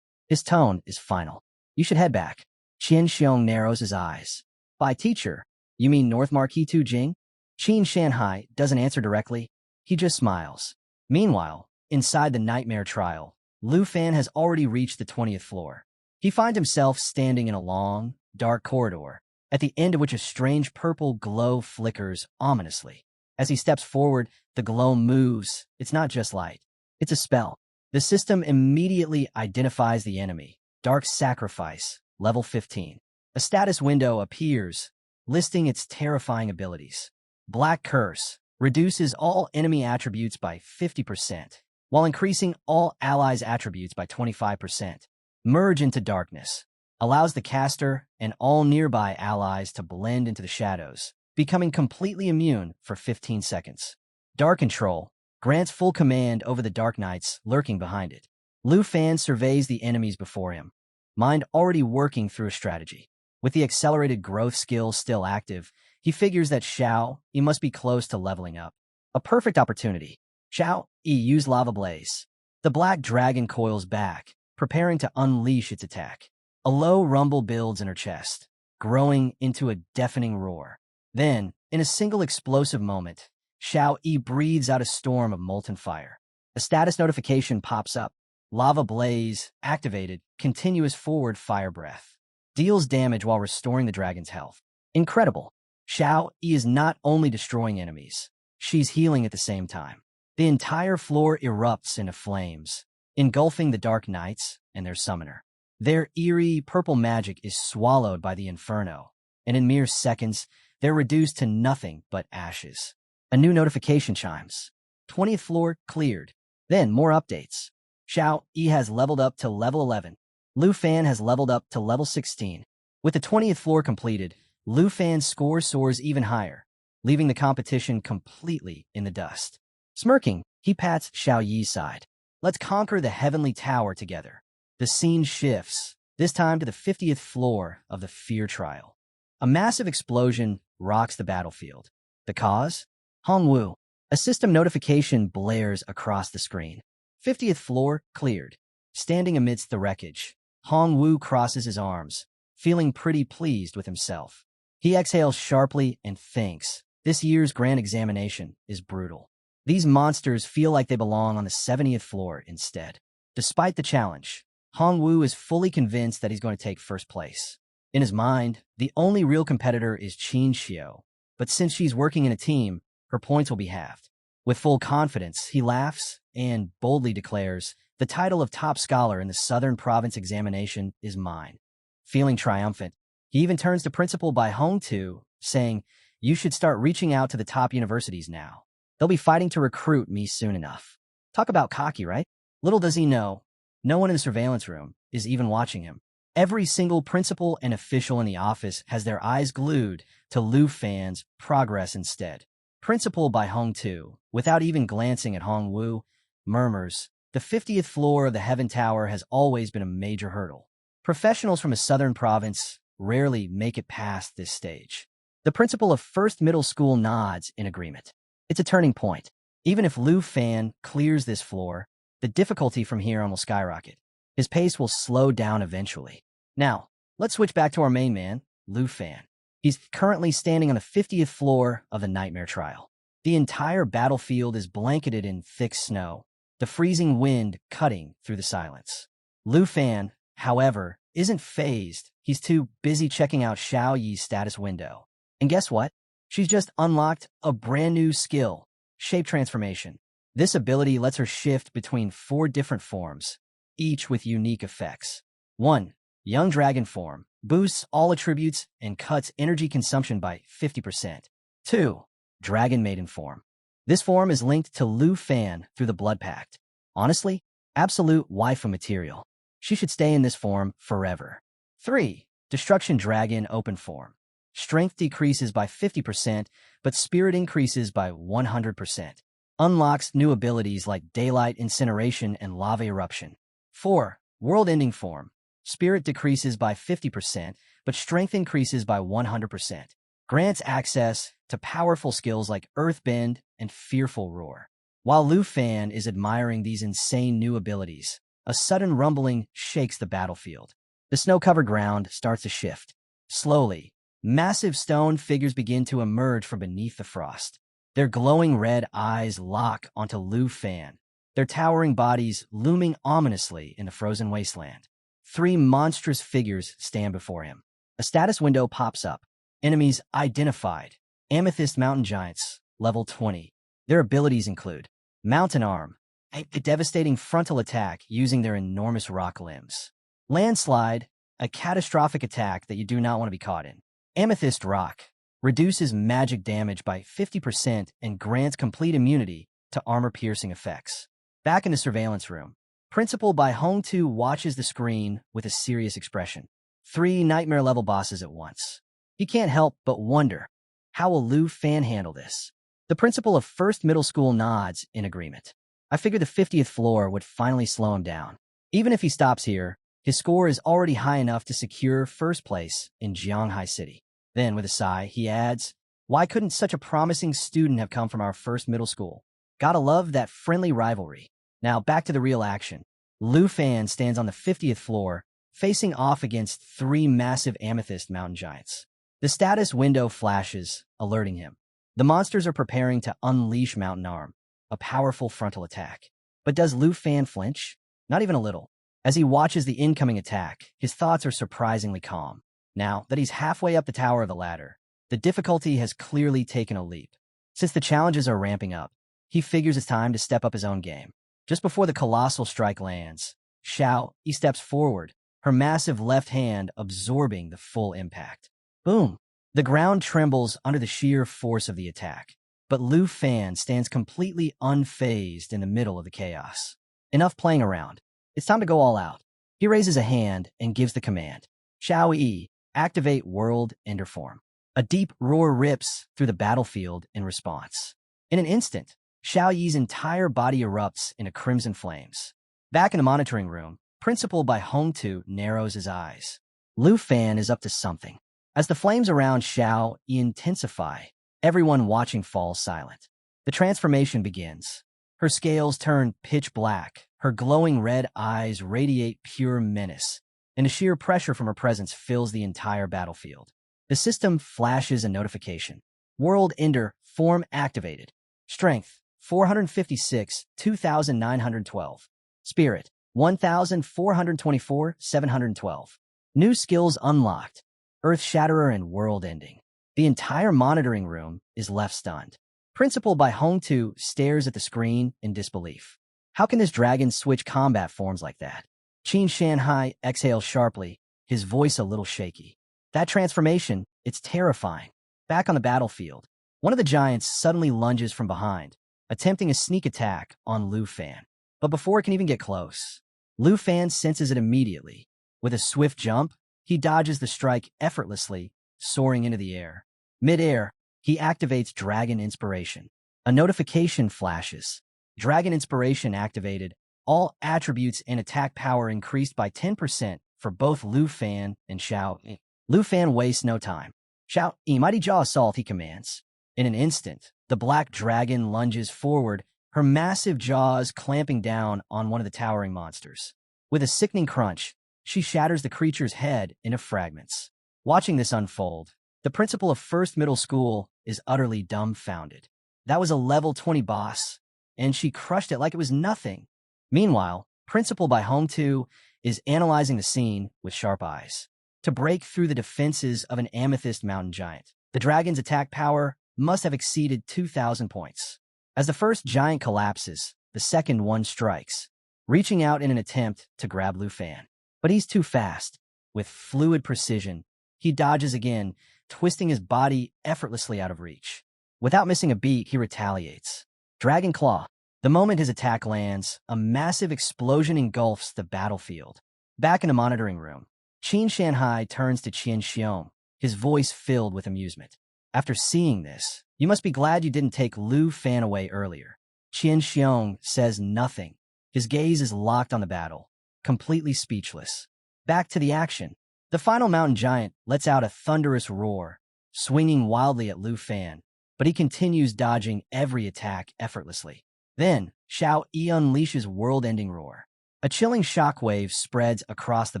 His tone is final. You should head back. Qian Xiong narrows his eyes. By teacher, you mean North Marquis Tu Jing? Qin Shanhai doesn't answer directly. He just smiles. Meanwhile, inside the nightmare trial, Lu Fan has already reached the 20th floor. He finds himself standing in a long, dark corridor, at the end of which a strange purple glow flickers ominously. As he steps forward, the glow moves. It's not just light. It's a spell. The system immediately identifies the enemy. Dark Sacrifice, level 15. A status window appears, listing its terrifying abilities. Black Curse reduces all enemy attributes by 50%, while increasing all allies' attributes by 25%. Merge into Darkness allows the caster and all nearby allies to blend into the shadows, becoming completely immune for 15 seconds. Dark Control grants full command over the Dark Knights lurking behind it. Lu Fan surveys the enemies before him, mind already working through a strategy. With the accelerated growth skill still active, he figures that Xiao Yi must be close to leveling up. A perfect opportunity. Xiao Yi used Lava Blaze. The black dragon coils back, preparing to unleash its attack. A low rumble builds in her chest, growing into a deafening roar. Then, in a single explosive moment, Xiao Yi breathes out a storm of molten fire. A status notification pops up. Lava Blaze, activated, continuous forward fire breath. Deals damage while restoring the dragon's health. Incredible. Xiao Yi is not only destroying enemies, she's healing at the same time. The entire floor erupts into flames, engulfing the Dark Knights and their summoner. Their eerie purple magic is swallowed by the inferno, and in mere seconds, they're reduced to nothing but ashes. A new notification chimes. 20th floor cleared. Then more updates. Xiao Yi has leveled up to level 11. Lu Fan has leveled up to level 16. With the 20th floor completed, Lu Fan's score soars even higher, leaving the competition completely in the dust. Smirking, he pats Xiao Yi's side. Let's conquer the heavenly tower together. The scene shifts, this time to the 50th floor of the Fear Trial. A massive explosion rocks the battlefield. The cause? Hongwu. A system notification blares across the screen. 50th floor cleared. Standing amidst the wreckage, Hongwu crosses his arms, feeling pretty pleased with himself. He exhales sharply and thinks, this year's grand examination is brutal. These monsters feel like they belong on the 70th floor instead. Despite the challenge, Hongwu is fully convinced that he's going to take first place. In his mind, the only real competitor is Qin Xiao, but since she's working in a team, her points will be halved. With full confidence, he laughs and boldly declares, the title of top scholar in the Southern Province examination is mine. Feeling triumphant, he even turns to Principal Bai Hongtu, saying, you should start reaching out to the top universities now. They'll be fighting to recruit me soon enough. Talk about cocky, right? Little does he know, no one in the surveillance room is even watching him. Every single principal and official in the office has their eyes glued to Lu Fan's progress instead. Principal Bai Hongtu, without even glancing at Hongwu, murmurs, the 50th floor of the Heaven Tower has always been a major hurdle. Professionals from a southern province rarely make it past this stage. The principal of First Middle School nods in agreement. It's a turning point. Even if Lu Fan clears this floor, the difficulty from here on will skyrocket. His pace will slow down eventually. Now, let's switch back to our main man, Lu Fan. He's currently standing on the 50th floor of the Nightmare Trial. The entire battlefield is blanketed in thick snow, the freezing wind cutting through the silence. Lu Fan, however, isn't fazed. He's too busy checking out Xiao Yi's status window. And guess what? She's just unlocked a brand new skill, Shape Transformation. This ability lets her shift between 4 different forms, each with unique effects. 1. Young Dragon Form boosts all attributes and cuts energy consumption by 50%. 2. Dragon Maiden Form. This form is linked to Lu Fan through the Blood Pact. Honestly, absolute waifu material. She should stay in this form forever. 3. Destruction Dragon Open Form. Strength decreases by 50%, but spirit increases by 100%. Unlocks new abilities like daylight incineration and lava eruption. 4. World-ending form. Spirit decreases by 50%, but strength increases by 100%. Grants access to powerful skills like Earthbend and Fearful Roar. While Lu Fan is admiring these insane new abilities, a sudden rumbling shakes the battlefield. The snow-covered ground starts to shift. Slowly, massive stone figures begin to emerge from beneath the frost. Their glowing red eyes lock onto Lu Fan, their towering bodies looming ominously in the frozen wasteland. 3 monstrous figures stand before him. A status window pops up. Enemies identified. Amethyst Mountain Giants, level 20. Their abilities include Mountain Arm, a devastating frontal attack using their enormous rock limbs. Landslide, a catastrophic attack that you do not want to be caught in. Amethyst Rock, reduces magic damage by 50% and grants complete immunity to armor-piercing effects. Back in the surveillance room, Principal by Hong Tu watches the screen with a serious expression. 3 nightmare-level bosses at once. He can't help but wonder, how will Lu Fan handle this? The principal of First Middle School nods in agreement. I figured the 50th floor would finally slow him down. Even if he stops here, his score is already high enough to secure first place in Jianghai City. Then, with a sigh, he adds, why couldn't such a promising student have come from our first middle school? Gotta love that friendly rivalry. Now, back to the real action. Lu Fan stands on the 50th floor, facing off against 3 massive Amethyst Mountain Giants. The status window flashes, alerting him. The monsters are preparing to unleash Mountain Arm, a powerful frontal attack. But does Lu Fan flinch? Not even a little. As he watches the incoming attack, his thoughts are surprisingly calm. Now that he's halfway up the tower of the ladder, the difficulty has clearly taken a leap. Since the challenges are ramping up, he figures it's time to step up his own game. Just before the colossal strike lands, he steps forward, her massive left hand absorbing the full impact. Boom! The ground trembles under the sheer force of the attack, but Lu Fan stands completely unfazed in the middle of the chaos. Enough playing around. It's time to go all out. He raises a hand and gives the command. Xiao Yi, activate World Ender Form. A deep roar rips through the battlefield in response. In an instant, Xiao Yi's entire body erupts into crimson flames. Back in the monitoring room, Principal by Hong Tu narrows his eyes. Lu Fan is up to something. As the flames around Xiao Yi intensify, everyone watching falls silent. The transformation begins. Her scales turn pitch black, her glowing red eyes radiate pure menace, and the sheer pressure from her presence fills the entire battlefield. The system flashes a notification. World Ender Form activated. Strength, 456, 2,912. Spirit, 1,424, 712. New skills unlocked. Earth Shatterer and World Ending. The entire monitoring room is left stunned. Principal by Hong Tu stares at the screen in disbelief. How can this dragon switch combat forms like that? Qin Shanhai exhales sharply, his voice a little shaky. That transformation, it's terrifying. Back on the battlefield, one of the giants suddenly lunges from behind, attempting a sneak attack on Lu Fan. But before it can even get close, Lu Fan senses it immediately. With a swift jump, he dodges the strike effortlessly, soaring into the air. Mid-air, he activates Dragon Inspiration. A notification flashes. Dragon Inspiration activated. All attributes and attack power increased by 10% for both Lu Fan and Xiao Yi. Lu Fan wastes no time. Xiao Yi, Mighty Jaw Assault, he commands. In an instant, the black dragon lunges forward, her massive jaws clamping down on one of the towering monsters. With a sickening crunch, she shatters the creature's head into fragments. Watching this unfold, the principal of First Middle School is utterly dumbfounded. That was a level 20 boss, and she crushed it like it was nothing. Meanwhile, Principal by Hong Tu is analyzing the scene with sharp eyes. To break through the defenses of an Amethyst Mountain Giant, the dragon's attack power must have exceeded 2,000 points. As the first giant collapses, the second one strikes, reaching out in an attempt to grab Lu Fan. But he's too fast. With fluid precision, he dodges again, twisting his body effortlessly out of reach. Without missing a beat, he retaliates. Dragon Claw. The moment his attack lands, a massive explosion engulfs the battlefield. Back in the monitoring room, Qin Shanhai turns to Qian Xiong, his voice filled with amusement. After seeing this, you must be glad you didn't take Lu Fan away earlier. Qian Xiong says nothing. His gaze is locked on the battle, completely speechless. Back to the action. The final mountain giant lets out a thunderous roar, swinging wildly at Lu Fan, but he continues dodging every attack effortlessly. Then, Xiao Yi unleashes world-ending roar. A chilling shockwave spreads across the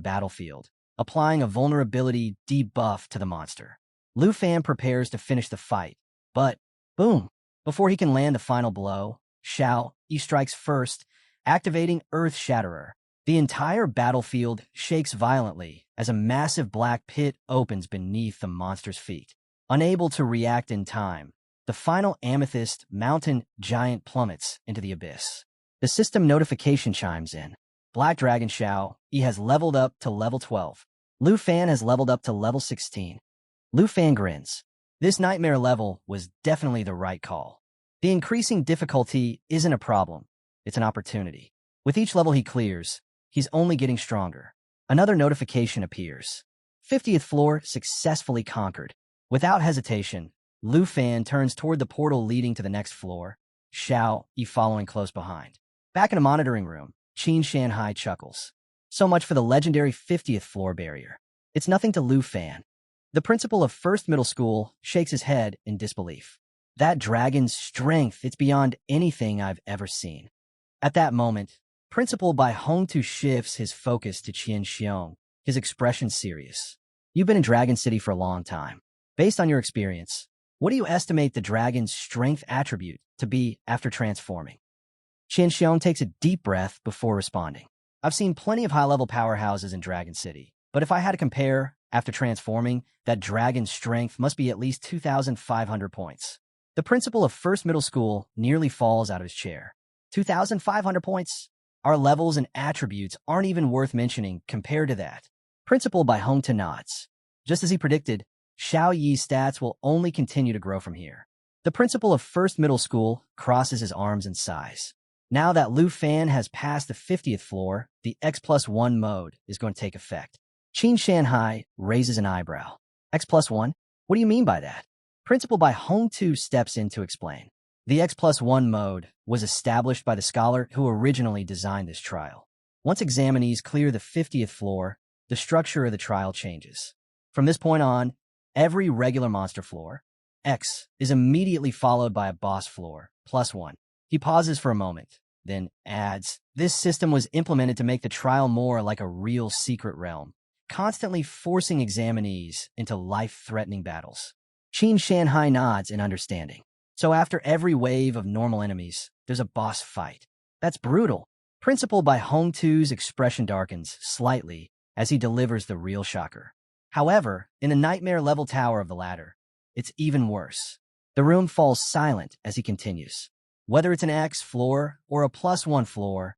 battlefield, applying a vulnerability debuff to the monster. Lu Fan prepares to finish the fight, but, boom! Before he can land the final blow, Xiao Yi strikes first, activating Earth Shatterer. The entire battlefield shakes violently as a massive black pit opens beneath the monster's feet. Unable to react in time, the final amethyst mountain giant plummets into the abyss. The system notification chimes in. Black Dragon Xiao Yi has leveled up to level 12. Lu Fan has leveled up to level 16. Lu Fan grins. This nightmare level was definitely the right call. The increasing difficulty isn't a problem, it's an opportunity. With each level he clears, he's only getting stronger. Another notification appears. 50th floor successfully conquered. Without hesitation, Lu Fan turns toward the portal leading to the next floor, Xiao Yi following close behind. Back in a monitoring room, Qin Shanhai chuckles. So much for the legendary 50th floor barrier. It's nothing to Lu Fan. The principal of First Middle School shakes his head in disbelief. That dragon's strength, it's beyond anything I've ever seen. At that moment, Principal Bai Hongtu shifts his focus to Qian Xiong, his expression serious. You've been in Dragon City for a long time. Based on your experience, what do you estimate the dragon's strength attribute to be after transforming? Qian Xiong takes a deep breath before responding. I've seen plenty of high-level powerhouses in Dragon City, but if I had to compare, after transforming, that dragon's strength must be at least 2,500 points. The principal of First Middle School nearly falls out of his chair. 2,500 points? Our levels and attributes aren't even worth mentioning compared to that. Principal Bai Hongtu nods. Just as he predicted, Xiao Yi's stats will only continue to grow from here. The principal of First Middle School crosses his arms and sighs. Now that Lu Fan has passed the 50th floor, the X+1 mode is going to take effect. Qin Shanhai raises an eyebrow. X+1? What do you mean by that? Principal Bai Hongtu steps in to explain. The X+1 mode was established by the scholar who originally designed this trial. Once examinees clear the 50th floor, the structure of the trial changes. From this point on, every regular monster floor, X, is immediately followed by a boss floor, +1. He pauses for a moment, then adds, this system was implemented to make the trial more like a real secret realm, constantly forcing examinees into life-threatening battles. Qin Shanhai nods in understanding. So after every wave of normal enemies, there's a boss fight. That's brutal. Principal Bai Hongtu's expression darkens slightly as he delivers the real shocker. However, in the nightmare-level tower of the ladder, it's even worse. The room falls silent as he continues. Whether it's an X floor or a +1 floor,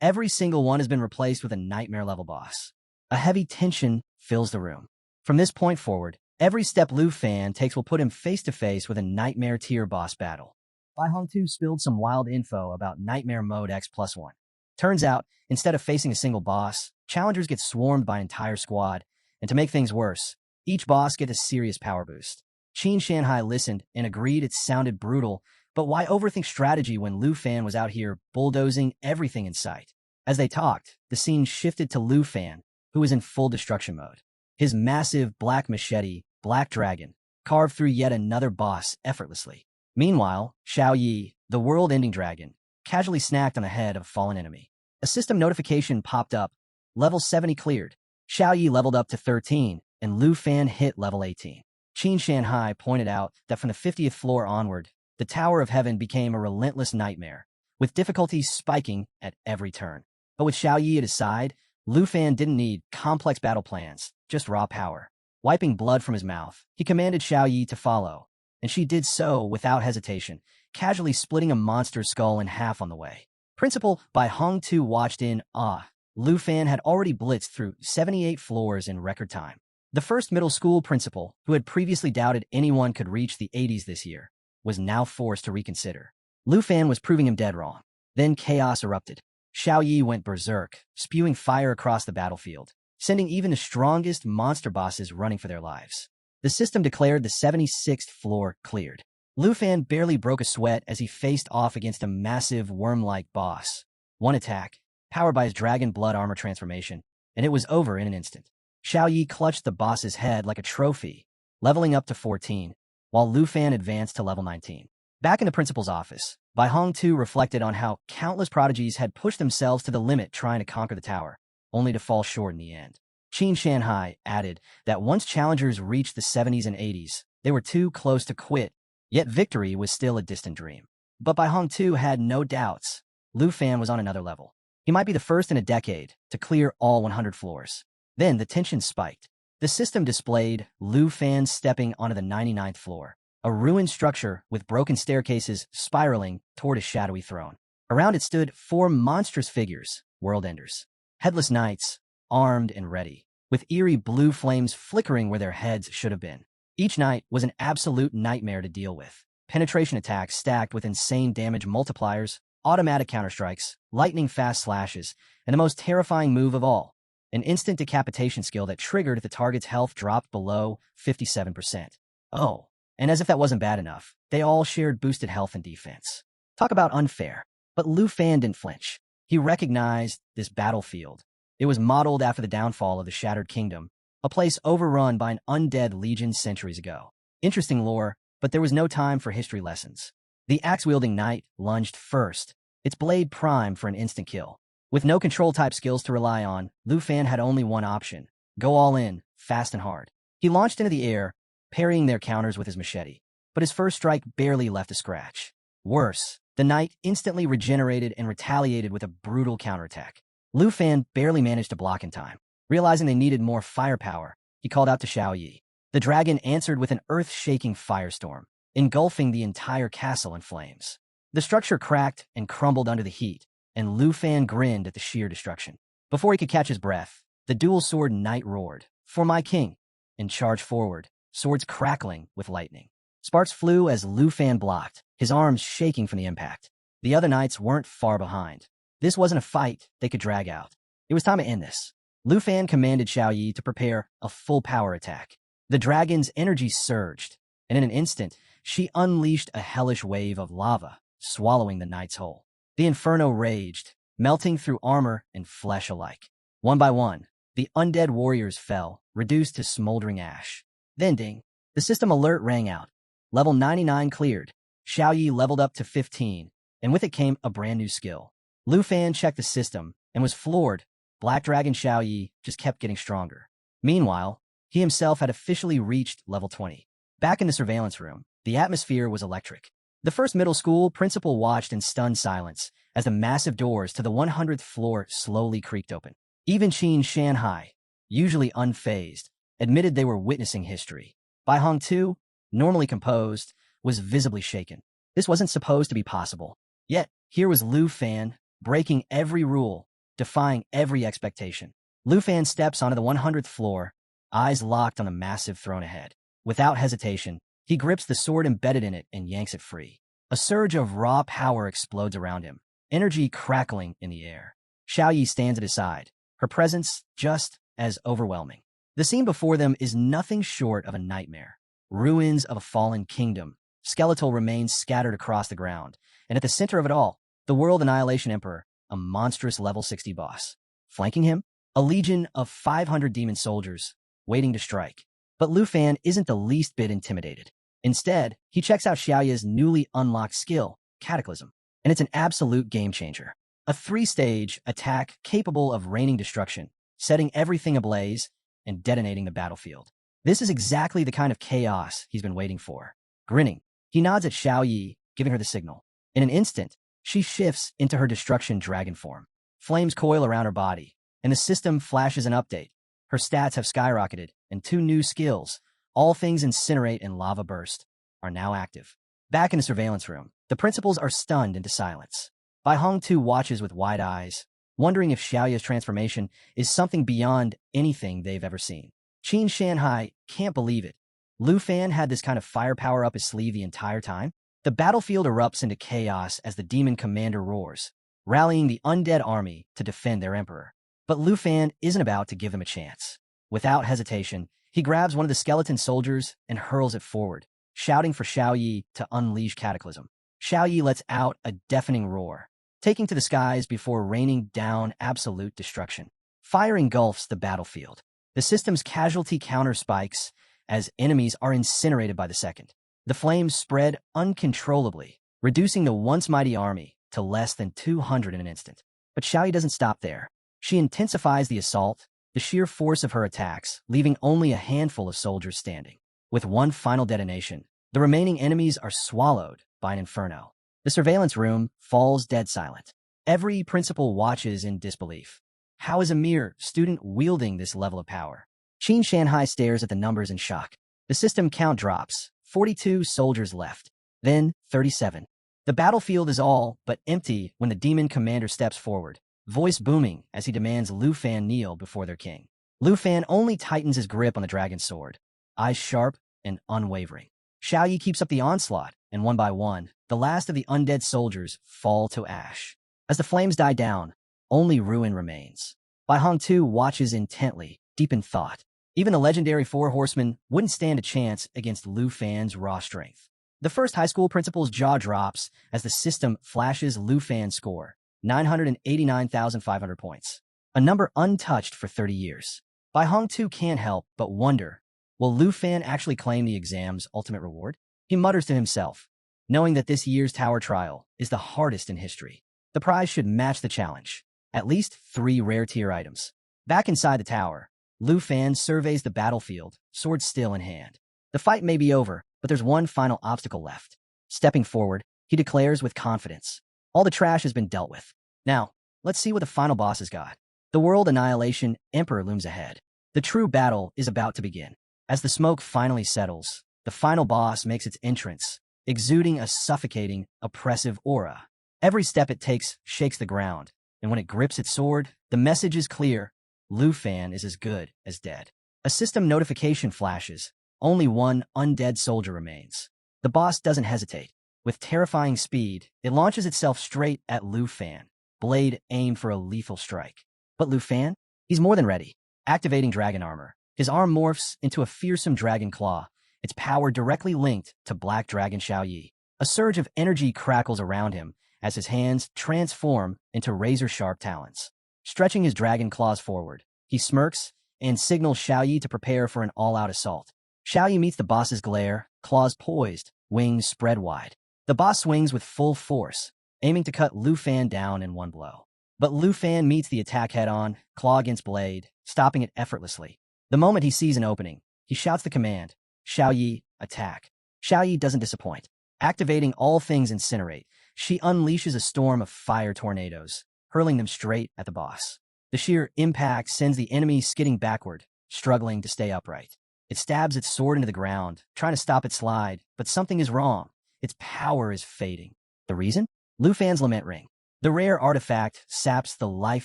every single one has been replaced with a nightmare-level boss. A heavy tension fills the room. From this point forward, every step Lu Fan takes will put him face-to-face with a nightmare-tier boss battle. Bai Hongtu spilled some wild info about Nightmare Mode X+1. Turns out, instead of facing a single boss, challengers get swarmed by an entire squad, and to make things worse, each boss gets a serious power boost. Qin Shanhai listened and agreed it sounded brutal, but why overthink strategy when Lu Fan was out here bulldozing everything in sight? As they talked, the scene shifted to Lu Fan, who was in full destruction mode. His massive black machete, Black Dragon, carved through yet another boss effortlessly. Meanwhile, Xiao Yi, the world-ending dragon, casually snacked on the head of a fallen enemy. A system notification popped up. Level 70 cleared. Xiao Yi leveled up to 13, and Lu Fan hit level 18. Qin Shanhai pointed out that from the 50th floor onward, the Tower of Heaven became a relentless nightmare, with difficulties spiking at every turn. But with Xiao Yi at his side, Lu Fan didn't need complex battle plans, just raw power. Wiping blood from his mouth, he commanded Xiao Yi to follow, and she did so without hesitation, casually splitting a monster's skull in half on the way. Principal Bai Hongtu watched in awe. Lu Fan had already blitzed through 78 floors in record time. The First Middle School principal, who had previously doubted anyone could reach the 80s this year, was now forced to reconsider. Lu Fan was proving him dead wrong. Then chaos erupted. Xiao Yi went berserk, spewing fire across the battlefield, sending even the strongest monster bosses running for their lives. The system declared the 76th floor cleared. Lu Fan barely broke a sweat as he faced off against a massive worm-like boss. One attack, powered by his dragon blood armor transformation, and it was over in an instant. Xiao Yi clutched the boss's head like a trophy, leveling up to 14, while Lu Fan advanced to level 19. Back in the principal's office, Bai Hong too reflected on how countless prodigies had pushed themselves to the limit trying to conquer the tower, only to fall short in the end. Qin Shanhai added that once challengers reached the 70s and 80s, they were too close to quit, yet victory was still a distant dream. But Bai Hong too had no doubts. Lu Fan was on another level. He might be the first in a decade to clear all 100 floors. Then the tension spiked. The system displayed Lu Fan stepping onto the 99th floor, a ruined structure with broken staircases spiraling toward a shadowy throne. Around it stood 4 monstrous figures, world-enders. Headless knights, armed and ready, with eerie blue flames flickering where their heads should have been. Each knight was an absolute nightmare to deal with. Penetration attacks stacked with insane damage multipliers, automatic counterstrikes, lightning-fast slashes, and the most terrifying move of all, an instant decapitation skill that triggered if the target's health dropped below 57%. Oh, and as if that wasn't bad enough, they all shared boosted health and defense. Talk about unfair. But Lu Fan didn't flinch. He recognized this battlefield. It was modeled after the downfall of the Shattered Kingdom, a place overrun by an undead legion centuries ago. Interesting lore, but there was no time for history lessons. The axe-wielding knight lunged first, its blade primed for an instant kill. With no control-type skills to rely on, Lu Fan had only one option: go all in, fast and hard. He launched into the air, parrying their counters with his machete, but his first strike barely left a scratch. Worse, the knight instantly regenerated and retaliated with a brutal counterattack. Lu Fan barely managed to block in time. Realizing they needed more firepower, he called out to Xiao Yi. The dragon answered with an earth-shaking firestorm, engulfing the entire castle in flames. The structure cracked and crumbled under the heat, and Lu Fan grinned at the sheer destruction. Before he could catch his breath, the dual-sword knight roared, "For my king!" and charged forward, swords crackling with lightning. Sparks flew as Lu Fan blocked, his arms shaking from the impact. The other knights weren't far behind. This wasn't a fight they could drag out. It was time to end this. Lu Fan commanded Xiao Yi to prepare a full-power attack. The dragon's energy surged, and in an instant, she unleashed a hellish wave of lava, swallowing the knight's whole. The inferno raged, melting through armor and flesh alike. One by one, the undead warriors fell, reduced to smoldering ash. Then ding, the system alert rang out. Level 99 cleared. Xiao Yi leveled up to 15, and with it came a brand new skill. Lu Fan checked the system and was floored. Black Dragon Xiao Yi just kept getting stronger. Meanwhile, he himself had officially reached level 20. Back in the surveillance room, the atmosphere was electric. The first middle school principal watched in stunned silence as the massive doors to the 100th floor slowly creaked open. Even Qin Shanhai, usually unfazed, admitted they were witnessing history. Bai Hong too, normally composed, was visibly shaken. This wasn't supposed to be possible. Yet, here was Lu Fan, breaking every rule, defying every expectation. Lu Fan steps onto the 100th floor, eyes locked on the massive throne ahead. Without hesitation, he grips the sword embedded in it and yanks it free. A surge of raw power explodes around him, energy crackling in the air. Xiao Yi stands at his side, her presence just as overwhelming. The scene before them is nothing short of a nightmare. Ruins of a fallen kingdom, skeletal remains scattered across the ground, and at the center of it all, the World Annihilation Emperor, a monstrous level 60 boss. Flanking him, a legion of 500 demon soldiers, waiting to strike. But Lu Fan isn't the least bit intimidated. Instead, he checks out Xiaoya's newly unlocked skill, Cataclysm, and it's an absolute game-changer. A 3-stage attack capable of raining destruction, setting everything ablaze, and detonating the battlefield. This is exactly the kind of chaos he's been waiting for. Grinning, he nods at Xiao Yi, giving her the signal. In an instant, she shifts into her destruction dragon form. Flames coil around her body, and the system flashes an update. Her stats have skyrocketed, and 2 new skills, All Things Incinerate and Lava Burst, are now active. Back in the surveillance room, the principals are stunned into silence. Bai Hong too watches with wide eyes, wondering if Xiaoya's transformation is something beyond anything they've ever seen. Qin Shanhai can't believe it. Lu Fan had this kind of firepower up his sleeve the entire time? The battlefield erupts into chaos as the demon commander roars, rallying the undead army to defend their emperor. But Lu Fan isn't about to give them a chance. Without hesitation, He grabs one of the skeleton soldiers and hurls it forward, shouting for Xiao Yi to unleash Cataclysm. Xiao Yi lets out a deafening roar, taking to the skies before raining down absolute destruction. Fire engulfs the battlefield. The system's casualty counter spikes as enemies are incinerated by the second. The flames spread uncontrollably, reducing the once mighty army to less than 200 in an instant. But Xiao Yi doesn't stop there. She intensifies the assault, the sheer force of her attacks, leaving only a handful of soldiers standing. With one final detonation, the remaining enemies are swallowed by an inferno. The surveillance room falls dead silent. Every principal watches in disbelief. How is a mere student wielding this level of power? Qin Shanhai stares at the numbers in shock. The system count drops. 42 soldiers left. Then 37. The battlefield is all but empty when the demon commander steps forward, voice booming as he demands Lu Fan kneel before their king. Lu Fan only tightens his grip on the dragon's sword, eyes sharp and unwavering. Xiao Yi keeps up the onslaught, and one by one, the last of the undead soldiers fall to ash. As the flames die down, only ruin remains. Bai Hong Tu watches intently, deep in thought. Even the legendary Four Horsemen wouldn't stand a chance against Lu Fan's raw strength. The first high school principal's jaw drops as the system flashes Lu Fan's score, 989,500 points. A number untouched for 30 years. Bai Hong Tu can't help but wonder, will Lu Fan actually claim the exam's ultimate reward? He mutters to himself, knowing that this year's tower trial is the hardest in history. The prize should match the challenge. At least 3 rare tier items. Back inside the tower, Lu Fan surveys the battlefield, sword still in hand. The fight may be over, but there's one final obstacle left. Stepping forward, he declares with confidence, all the trash has been dealt with. Now, let's see what the final boss has got. The World Annihilation Emperor looms ahead. The true battle is about to begin. As the smoke finally settles, the final boss makes its entrance, exuding a suffocating, oppressive aura. Every step it takes shakes the ground, and when it grips its sword, the message is clear. Lu Fan is as good as dead. A system notification flashes. Only one undead soldier remains. The boss doesn't hesitate. With terrifying speed, it launches itself straight at Lu Fan, blade aimed for a lethal strike. But Lu Fan? He's more than ready. Activating dragon armor, his arm morphs into a fearsome dragon claw, its power directly linked to Black Dragon Xiao Yi. A surge of energy crackles around him as his hands transform into razor-sharp talons. Stretching his dragon claws forward, he smirks and signals Xiao Yi to prepare for an all-out assault. Xiao Yi meets the boss's glare, claws poised, wings spread wide. The boss swings with full force, aiming to cut Lu Fan down in one blow. But Lu Fan meets the attack head-on, claw against blade, stopping it effortlessly. The moment he sees an opening, he shouts the command, Xiao Yi, attack. Xiao Yi doesn't disappoint. Activating all things incinerate, she unleashes a storm of fire tornadoes, hurling them straight at the boss. The sheer impact sends the enemy skidding backward, struggling to stay upright. It stabs its sword into the ground, trying to stop its slide, but something is wrong. Its power is fading. The reason? Lu Fan's Lament Ring. The rare artifact saps the life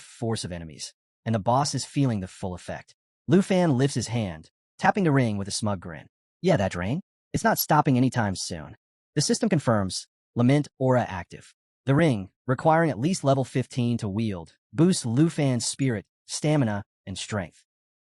force of enemies, and the boss is feeling the full effect. Lu Fan lifts his hand, tapping the ring with a smug grin. Yeah, that drain? It's not stopping anytime soon. The system confirms, Lament Aura active. The ring, requiring at least level 15 to wield, boosts Lu Fan's spirit, stamina, and strength,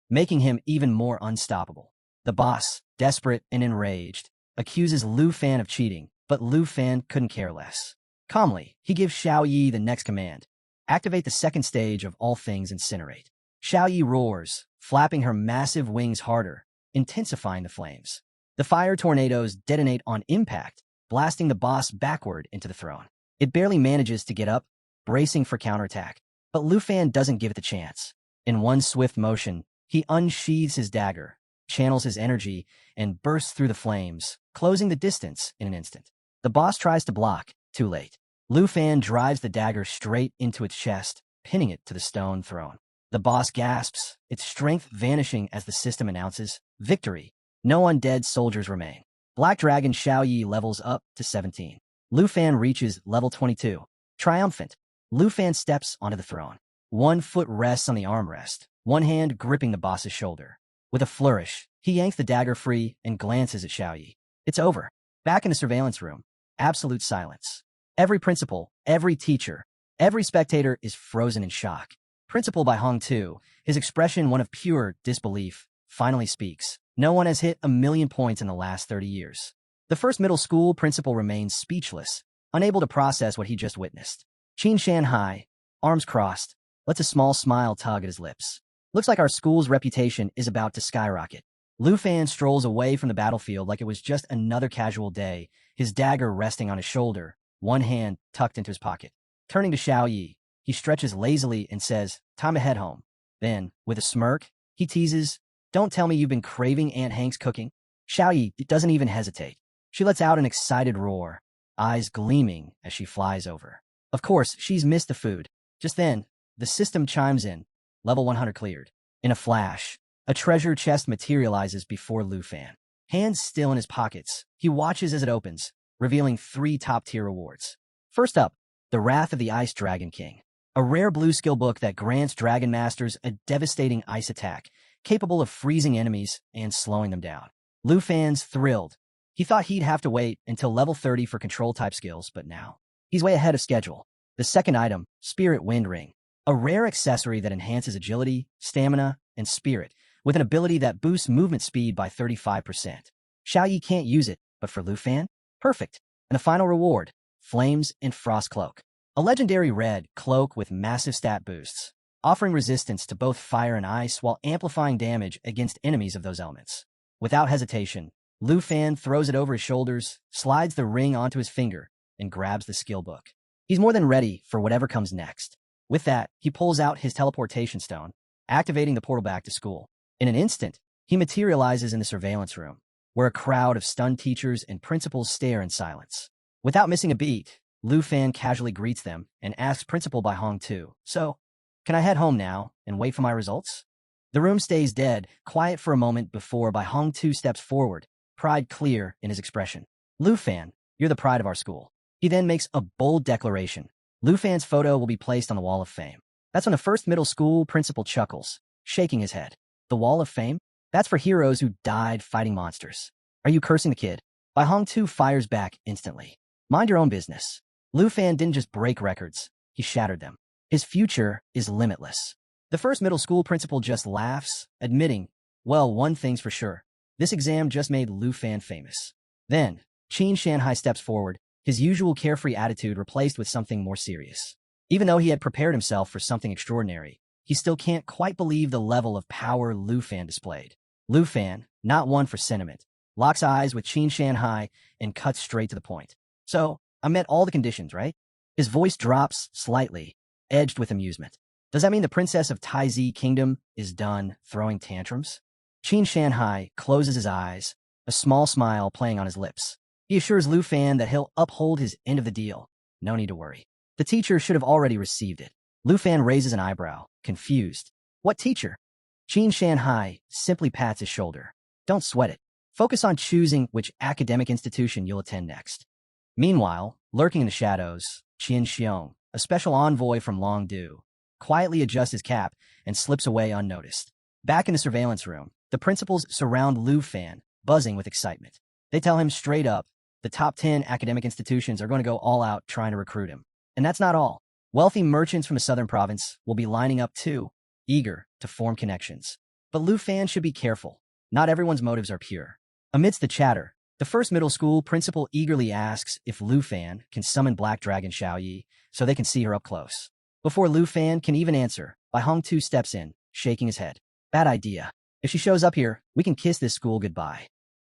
making him even more unstoppable. The boss, desperate and enraged, accuses Lu Fan of cheating, but Lu Fan couldn't care less. Calmly, he gives Xiao Yi the next command. Activate the second stage of All Things Incinerate. Xiao Yi roars, flapping her massive wings harder, intensifying the flames. The fire tornadoes detonate on impact, blasting the boss backward into the throne. It barely manages to get up, bracing for counterattack. But Lu Fan doesn't give it the chance. In one swift motion, he unsheathes his dagger, channels his energy, and bursts through the flames, closing the distance in an instant. The boss tries to block, too late. Lu Fan drives the dagger straight into its chest, pinning it to the stone throne. The boss gasps, its strength vanishing as the system announces, victory. No undead soldiers remain. Black Dragon Xiao Yi levels up to 17. Lu Fan reaches level 22. Triumphant, Lu Fan steps onto the throne. One foot rests on the armrest, one hand gripping the boss's shoulder. With a flourish, he yanks the dagger free and glances at Xiao Yi. It's over. Back in the surveillance room, absolute silence. Every principal, every teacher, every spectator is frozen in shock. Principal Bai Hong Tu, his expression one of pure disbelief, finally speaks. No one has hit 1,000,000 points in the last 30 years. The first middle school principal remains speechless, unable to process what he just witnessed. Qin Shanhai, arms crossed, lets a small smile tug at his lips. Looks like our school's reputation is about to skyrocket. Lu Fan strolls away from the battlefield like it was just another casual day, his dagger resting on his shoulder, one hand tucked into his pocket. Turning to Xiao Yi, he stretches lazily and says, "Time to head home." Then, with a smirk, he teases, "Don't tell me you've been craving Aunt Hank's cooking." Xiao Yi doesn't even hesitate. She lets out an excited roar, eyes gleaming as she flies over. Of course, she's missed the food. Just then, the system chimes in. Level 100 cleared. In a flash, a treasure chest materializes before Lu Fan. Hands still in his pockets, he watches as it opens, revealing 3 top-tier rewards. First up, the Wrath of the Ice Dragon King, a rare blue skill book that grants Dragon Masters a devastating ice attack, capable of freezing enemies and slowing them down. Lu Fan's thrilled. He thought he'd have to wait until level 30 for control-type skills, but now he's way ahead of schedule. The second item, Spirit Wind Ring, a rare accessory that enhances agility, stamina, and spirit, with an ability that boosts movement speed by 35%. Xiao Yi can't use it, but for Lu Fan, perfect. And the final reward, Flames and Frost Cloak, a legendary red cloak with massive stat boosts, offering resistance to both fire and ice while amplifying damage against enemies of those elements. Without hesitation, Lu Fan throws it over his shoulders, slides the ring onto his finger, and grabs the skill book. He's more than ready for whatever comes next. With that, he pulls out his teleportation stone, activating the portal back to school. In an instant, he materializes in the surveillance room, where a crowd of stunned teachers and principals stare in silence. Without missing a beat, Lu Fan casually greets them and asks Principal Bai Hong Tu, "So, can I head home now and wait for my results?" The room stays dead, quiet for a moment before Bai Hong Tu steps forward, pride clear in his expression. "Lu Fan, you're the pride of our school." He then makes a bold declaration. Lu Fan's photo will be placed on the Wall of Fame. That's when the first middle school principal chuckles, shaking his head. The Wall of Fame? That's for heroes who died fighting monsters. Are you cursing the kid? Bai Hong Tu fires back instantly. Mind your own business. Lu Fan didn't just break records, he shattered them. His future is limitless. The first middle school principal just laughs, admitting, well, one thing's for sure. This exam just made Lu Fan famous. Then, Qin Shanhai steps forward, his usual carefree attitude replaced with something more serious. Even though he had prepared himself for something extraordinary, he still can't quite believe the level of power Lu Fan displayed. Lu Fan, not one for sentiment, locks eyes with Qin Shanhai and cuts straight to the point. "So, I met all the conditions, right?" His voice drops slightly, edged with amusement. "Does that mean the princess of Taizi Kingdom is done throwing tantrums?" Qin Shanhai closes his eyes, a small smile playing on his lips. He assures Lu Fan that he'll uphold his end of the deal. No need to worry. The teacher should have already received it. Lu Fan raises an eyebrow, confused. "What teacher?" Qin Shanhai simply pats his shoulder. "Don't sweat it. Focus on choosing which academic institution you'll attend next." Meanwhile, lurking in the shadows, Qian Xiong, a special envoy from Longdu, quietly adjusts his cap and slips away unnoticed. Back in the surveillance room, the principals surround Lu Fan, buzzing with excitement. They tell him straight up, the top 10 academic institutions are going to go all out trying to recruit him. And that's not all. Wealthy merchants from the southern province will be lining up too, eager to form connections. But Lu Fan should be careful. Not everyone's motives are pure. Amidst the chatter, the first middle school principal eagerly asks if Lu Fan can summon Black Dragon Xiao Yi so they can see her up close. Before Lu Fan can even answer, Bai Hong Tu steps in, shaking his head. "Bad idea. If she shows up here, we can kiss this school goodbye."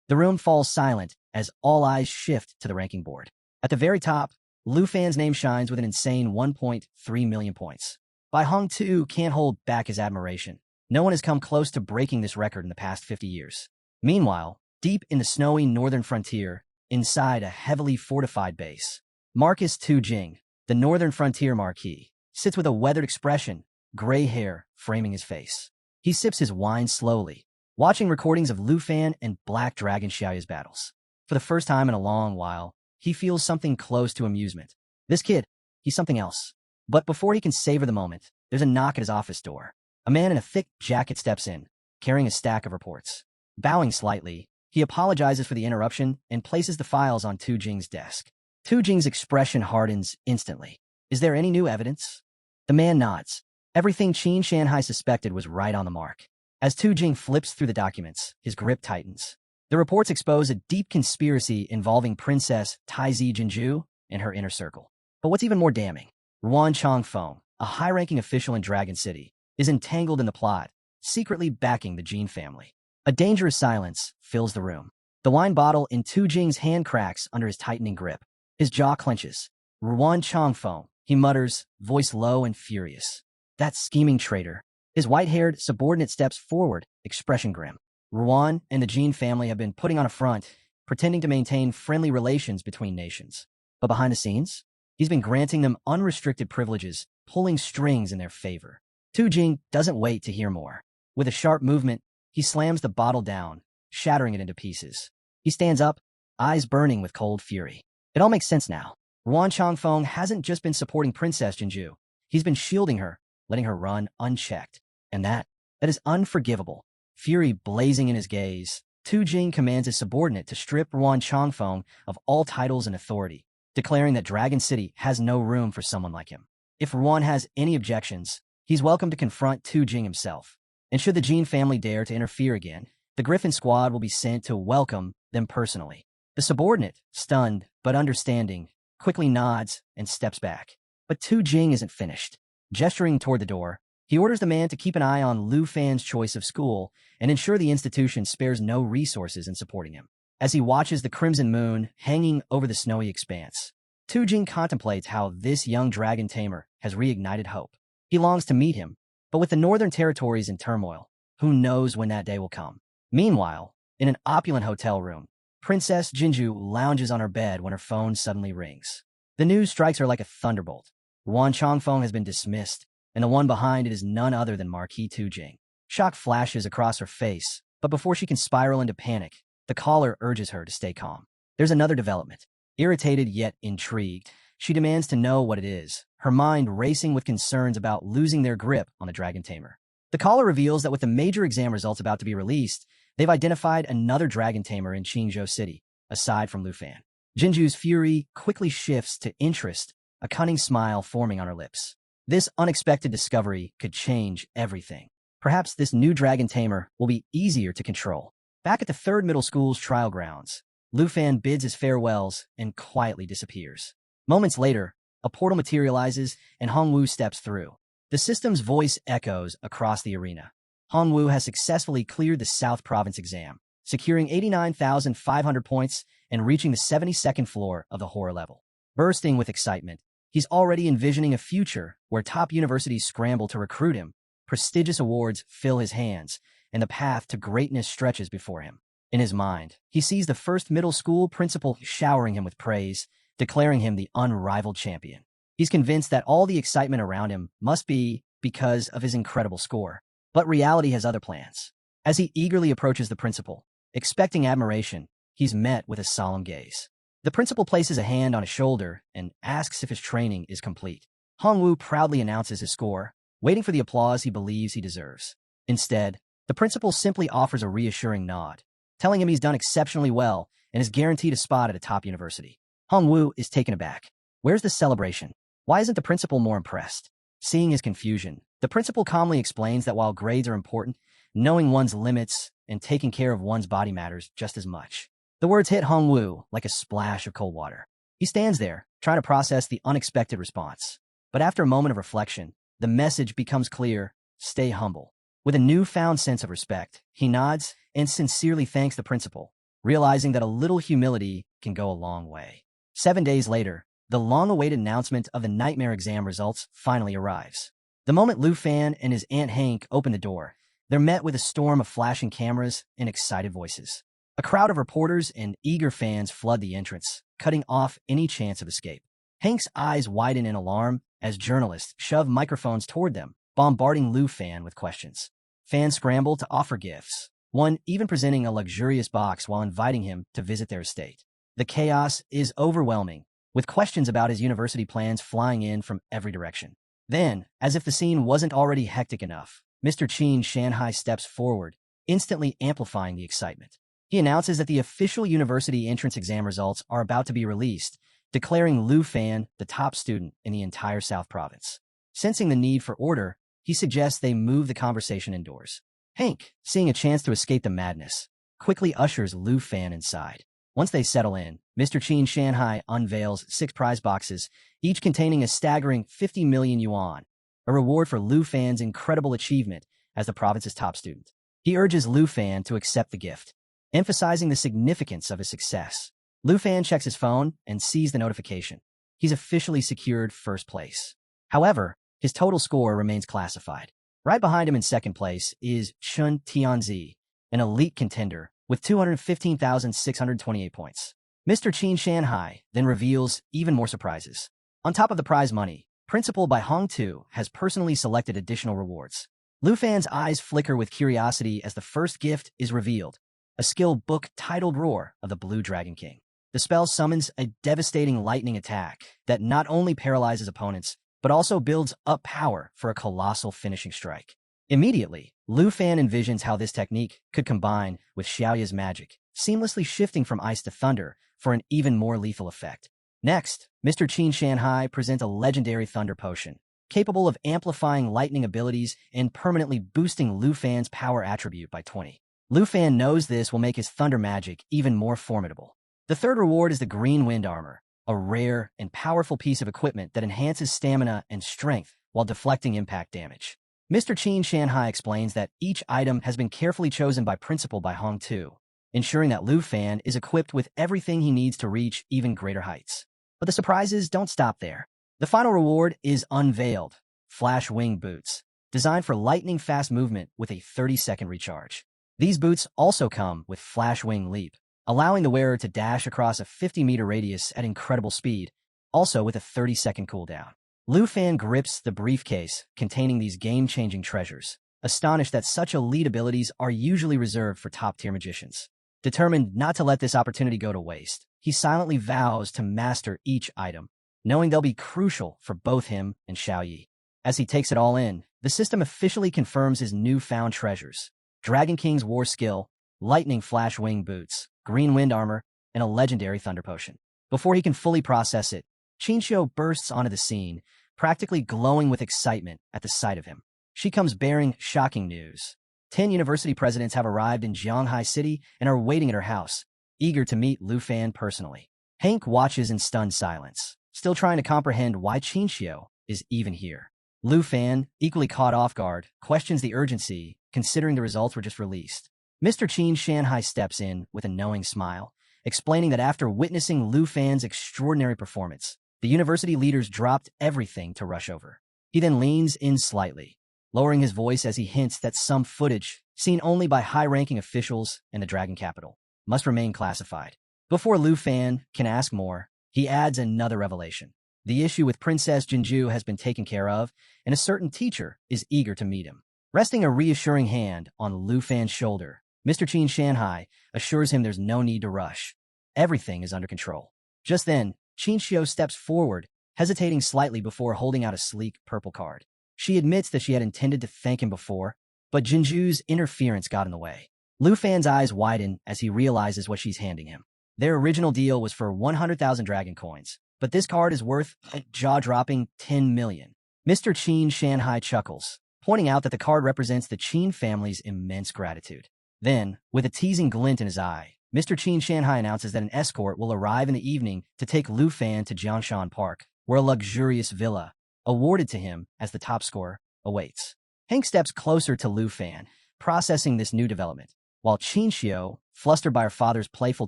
The room falls silent as all eyes shift to the ranking board. At the very top, Lu Fan's name shines with an insane 1.3 million points. Bai Hong Tu can't hold back his admiration. No one has come close to breaking this record in the past 50 years. Meanwhile, deep in the snowy northern frontier, inside a heavily fortified base, Marcus Tu Jing, the northern frontier marquis, sits with a weathered expression, gray hair framing his face. He sips his wine slowly, watching recordings of Lu Fan and Black Dragon Xiaoya's battles. For the first time in a long while, he feels something close to amusement. This kid, he's something else. But before he can savor the moment, there's a knock at his office door. A man in a thick jacket steps in, carrying a stack of reports. Bowing slightly, he apologizes for the interruption and places the files on Tu Jing's desk. Tu Jing's expression hardens instantly. "Is there any new evidence?" The man nods. Everything Qin Shanhai suspected was right on the mark. As Tu Jing flips through the documents, his grip tightens. The reports expose a deep conspiracy involving Princess Taizi Jinju and her inner circle. But what's even more damning, Ruan Changfeng, a high-ranking official in Dragon City, is entangled in the plot, secretly backing the Jin family. A dangerous silence fills the room. The wine bottle in Tu Jing's hand cracks under his tightening grip. His jaw clenches. Ruan Changfeng, he mutters, voice low and furious. That scheming traitor. His white-haired subordinate steps forward, expression grim. Ruan and the Jin family have been putting on a front, pretending to maintain friendly relations between nations. But behind the scenes, he's been granting them unrestricted privileges, pulling strings in their favor. Tu Jing doesn't wait to hear more. With a sharp movement, he slams the bottle down, shattering it into pieces. He stands up, eyes burning with cold fury. It all makes sense now. Ruan Changfeng hasn't just been supporting Princess Jinju. He's been shielding her, letting her run unchecked. And that is unforgivable. Fury blazing in his gaze, Tu Jing commands his subordinate to strip Ruan Changfeng of all titles and authority, declaring that Dragon City has no room for someone like him. If Ruan has any objections, he's welcome to confront Tu Jing himself. And should the Jin family dare to interfere again, the Griffin squad will be sent to welcome them personally. The subordinate, stunned but understanding, quickly nods and steps back. But Tu Jing isn't finished. Gesturing toward the door, he orders the man to keep an eye on Lu Fan's choice of school and ensure the institution spares no resources in supporting him. As he watches the crimson moon hanging over the snowy expanse, Tu Jing contemplates how this young dragon tamer has reignited hope. He longs to meet him, but with the northern territories in turmoil, who knows when that day will come. Meanwhile, in an opulent hotel room, Princess Jinju lounges on her bed when her phone suddenly rings. The news strikes her like a thunderbolt. Ruan Changfeng has been dismissed, and the one behind it is none other than Marquis Tu Jing. Shock flashes across her face, but before she can spiral into panic, the caller urges her to stay calm. There's another development. Irritated yet intrigued, she demands to know what it is, her mind racing with concerns about losing their grip on the Dragon Tamer. The caller reveals that with the major exam results about to be released, they've identified another Dragon Tamer in Qingzhou City, aside from Lu Fan. Jinju's fury quickly shifts to interest, a cunning smile forming on her lips. This unexpected discovery could change everything. Perhaps this new Dragon Tamer will be easier to control. Back at the 3rd Middle School's trial grounds, Lu Fan bids his farewells and quietly disappears. Moments later, a portal materializes and Hongwu steps through. The system's voice echoes across the arena. Hongwu has successfully cleared the South Province exam, securing 89,500 points and reaching the 72nd floor of the horror level. Bursting with excitement, he's already envisioning a future where top universities scramble to recruit him, prestigious awards fill his hands, and the path to greatness stretches before him. In his mind, he sees the 1st Middle School principal showering him with praise, declaring him the unrivaled champion. He's convinced that all the excitement around him must be because of his incredible score. But reality has other plans. As he eagerly approaches the principal, expecting admiration, he's met with a solemn gaze. The principal places a hand on his shoulder and asks if his training is complete. Hongwu proudly announces his score, waiting for the applause he believes he deserves. Instead, the principal simply offers a reassuring nod, telling him he's done exceptionally well and is guaranteed a spot at a top university. Hongwu is taken aback. Where's the celebration? Why isn't the principal more impressed? Seeing his confusion, the principal calmly explains that while grades are important, knowing one's limits and taking care of one's body matters just as much. The words hit Hongwu like a splash of cold water. He stands there, trying to process the unexpected response. But after a moment of reflection, the message becomes clear: stay humble. With a newfound sense of respect, he nods and sincerely thanks the principal, realizing that a little humility can go a long way. 7 days later, the long-awaited announcement of the nightmare exam results finally arrives. The moment Lu Fan and his Aunt Hank open the door, they're met with a storm of flashing cameras and excited voices. A crowd of reporters and eager fans flood the entrance, cutting off any chance of escape. Hank's eyes widen in alarm as journalists shove microphones toward them, bombarding Lu Fan with questions. Fans scramble to offer gifts, one even presenting a luxurious box while inviting him to visit their estate. The chaos is overwhelming, with questions about his university plans flying in from every direction. Then, as if the scene wasn't already hectic enough, Mr. Qin Shanhai steps forward, instantly amplifying the excitement. He announces that the official university entrance exam results are about to be released, declaring Lu Fan the top student in the entire South Province. Sensing the need for order, he suggests they move the conversation indoors. Hank, seeing a chance to escape the madness, quickly ushers Lu Fan inside. Once they settle in, Mr. Qin Shanhai unveils 6 prize boxes, each containing a staggering 50 million yuan, a reward for Lu Fan's incredible achievement as the province's top student. He urges Lu Fan to accept the gift, emphasizing the significance of his success. Lu Fan checks his phone and sees the notification. He's officially secured first place. However, his total score remains classified. Right behind him in second place is Chun Tianzi, an elite contender with 215,628 points. Mr. Qin Shanhai then reveals even more surprises. On top of the prize money, Principal by Hong Tu has personally selected additional rewards. Lu Fan's eyes flicker with curiosity as the first gift is revealed, a skill book titled Roar of the Blue Dragon King. The spell summons a devastating lightning attack that not only paralyzes opponents, but also builds up power for a colossal finishing strike. Immediately, Lu Fan envisions how this technique could combine with Xiaoya's magic, seamlessly shifting from ice to thunder for an even more lethal effect. Next, Mr. Qin Shanhai presents a legendary thunder potion, capable of amplifying lightning abilities and permanently boosting Lu Fan's power attribute by 20. Lu Fan knows this will make his thunder magic even more formidable. The third reward is the Green Wind Armor, a rare and powerful piece of equipment that enhances stamina and strength while deflecting impact damage. Mr. Qin Shanhai explains that each item has been carefully chosen by Principal by Hong Tu, ensuring that Lu Fan is equipped with everything he needs to reach even greater heights. But the surprises don't stop there. The final reward is unveiled, Flash Wing Boots, designed for lightning-fast movement with a 30-second recharge. These boots also come with Flash Wing Leap, allowing the wearer to dash across a 50-meter radius at incredible speed, also with a 30-second cooldown. Lu Fan grips the briefcase containing these game-changing treasures, astonished that such elite abilities are usually reserved for top-tier magicians. Determined not to let this opportunity go to waste, he silently vows to master each item, knowing they'll be crucial for both him and Xiaoyi. As he takes it all in, the system officially confirms his newfound treasures: Dragon King's War Skill, Lightning Flash Wing Boots, Green Wind Armor, and a legendary Thunder Potion. Before he can fully process it, Qinxiu bursts onto the scene, practically glowing with excitement at the sight of him. She comes bearing shocking news. 10 university presidents have arrived in Jianghai City and are waiting at her house, eager to meet Lu Fan personally. Hank watches in stunned silence, still trying to comprehend why Qinxiu is even here. Lu Fan, equally caught off guard, questions the urgency, considering the results were just released. Mr. Qin Shanhai steps in with a knowing smile, explaining that after witnessing Lu Fan's extraordinary performance, the university leaders dropped everything to rush over. He then leans in slightly, lowering his voice as he hints that some footage, seen only by high-ranking officials in the Dragon Capital, must remain classified. Before Lu Fan can ask more, he adds another revelation. The issue with Princess Jinju has been taken care of, and a certain teacher is eager to meet him. Resting a reassuring hand on Lu Fan's shoulder, Mr. Qin Shanhai assures him there's no need to rush. Everything is under control. Just then, Qinxiu steps forward, hesitating slightly before holding out a sleek purple card. She admits that she had intended to thank him before, but Jinju's interference got in the way. Lu Fan's eyes widen as he realizes what she's handing him. Their original deal was for 100,000 dragon coins, but this card is worth a jaw-dropping 10 million. Mr. Qin Shanhai chuckles, pointing out that the card represents the Qin family's immense gratitude. Then, with a teasing glint in his eye, Mr. Qin Shanhai announces that an escort will arrive in the evening to take Lu Fan to Jiangshan Park, where a luxurious villa, awarded to him as the top scorer, awaits. Hank steps closer to Lu Fan, processing this new development, while Qinxiu, flustered by her father's playful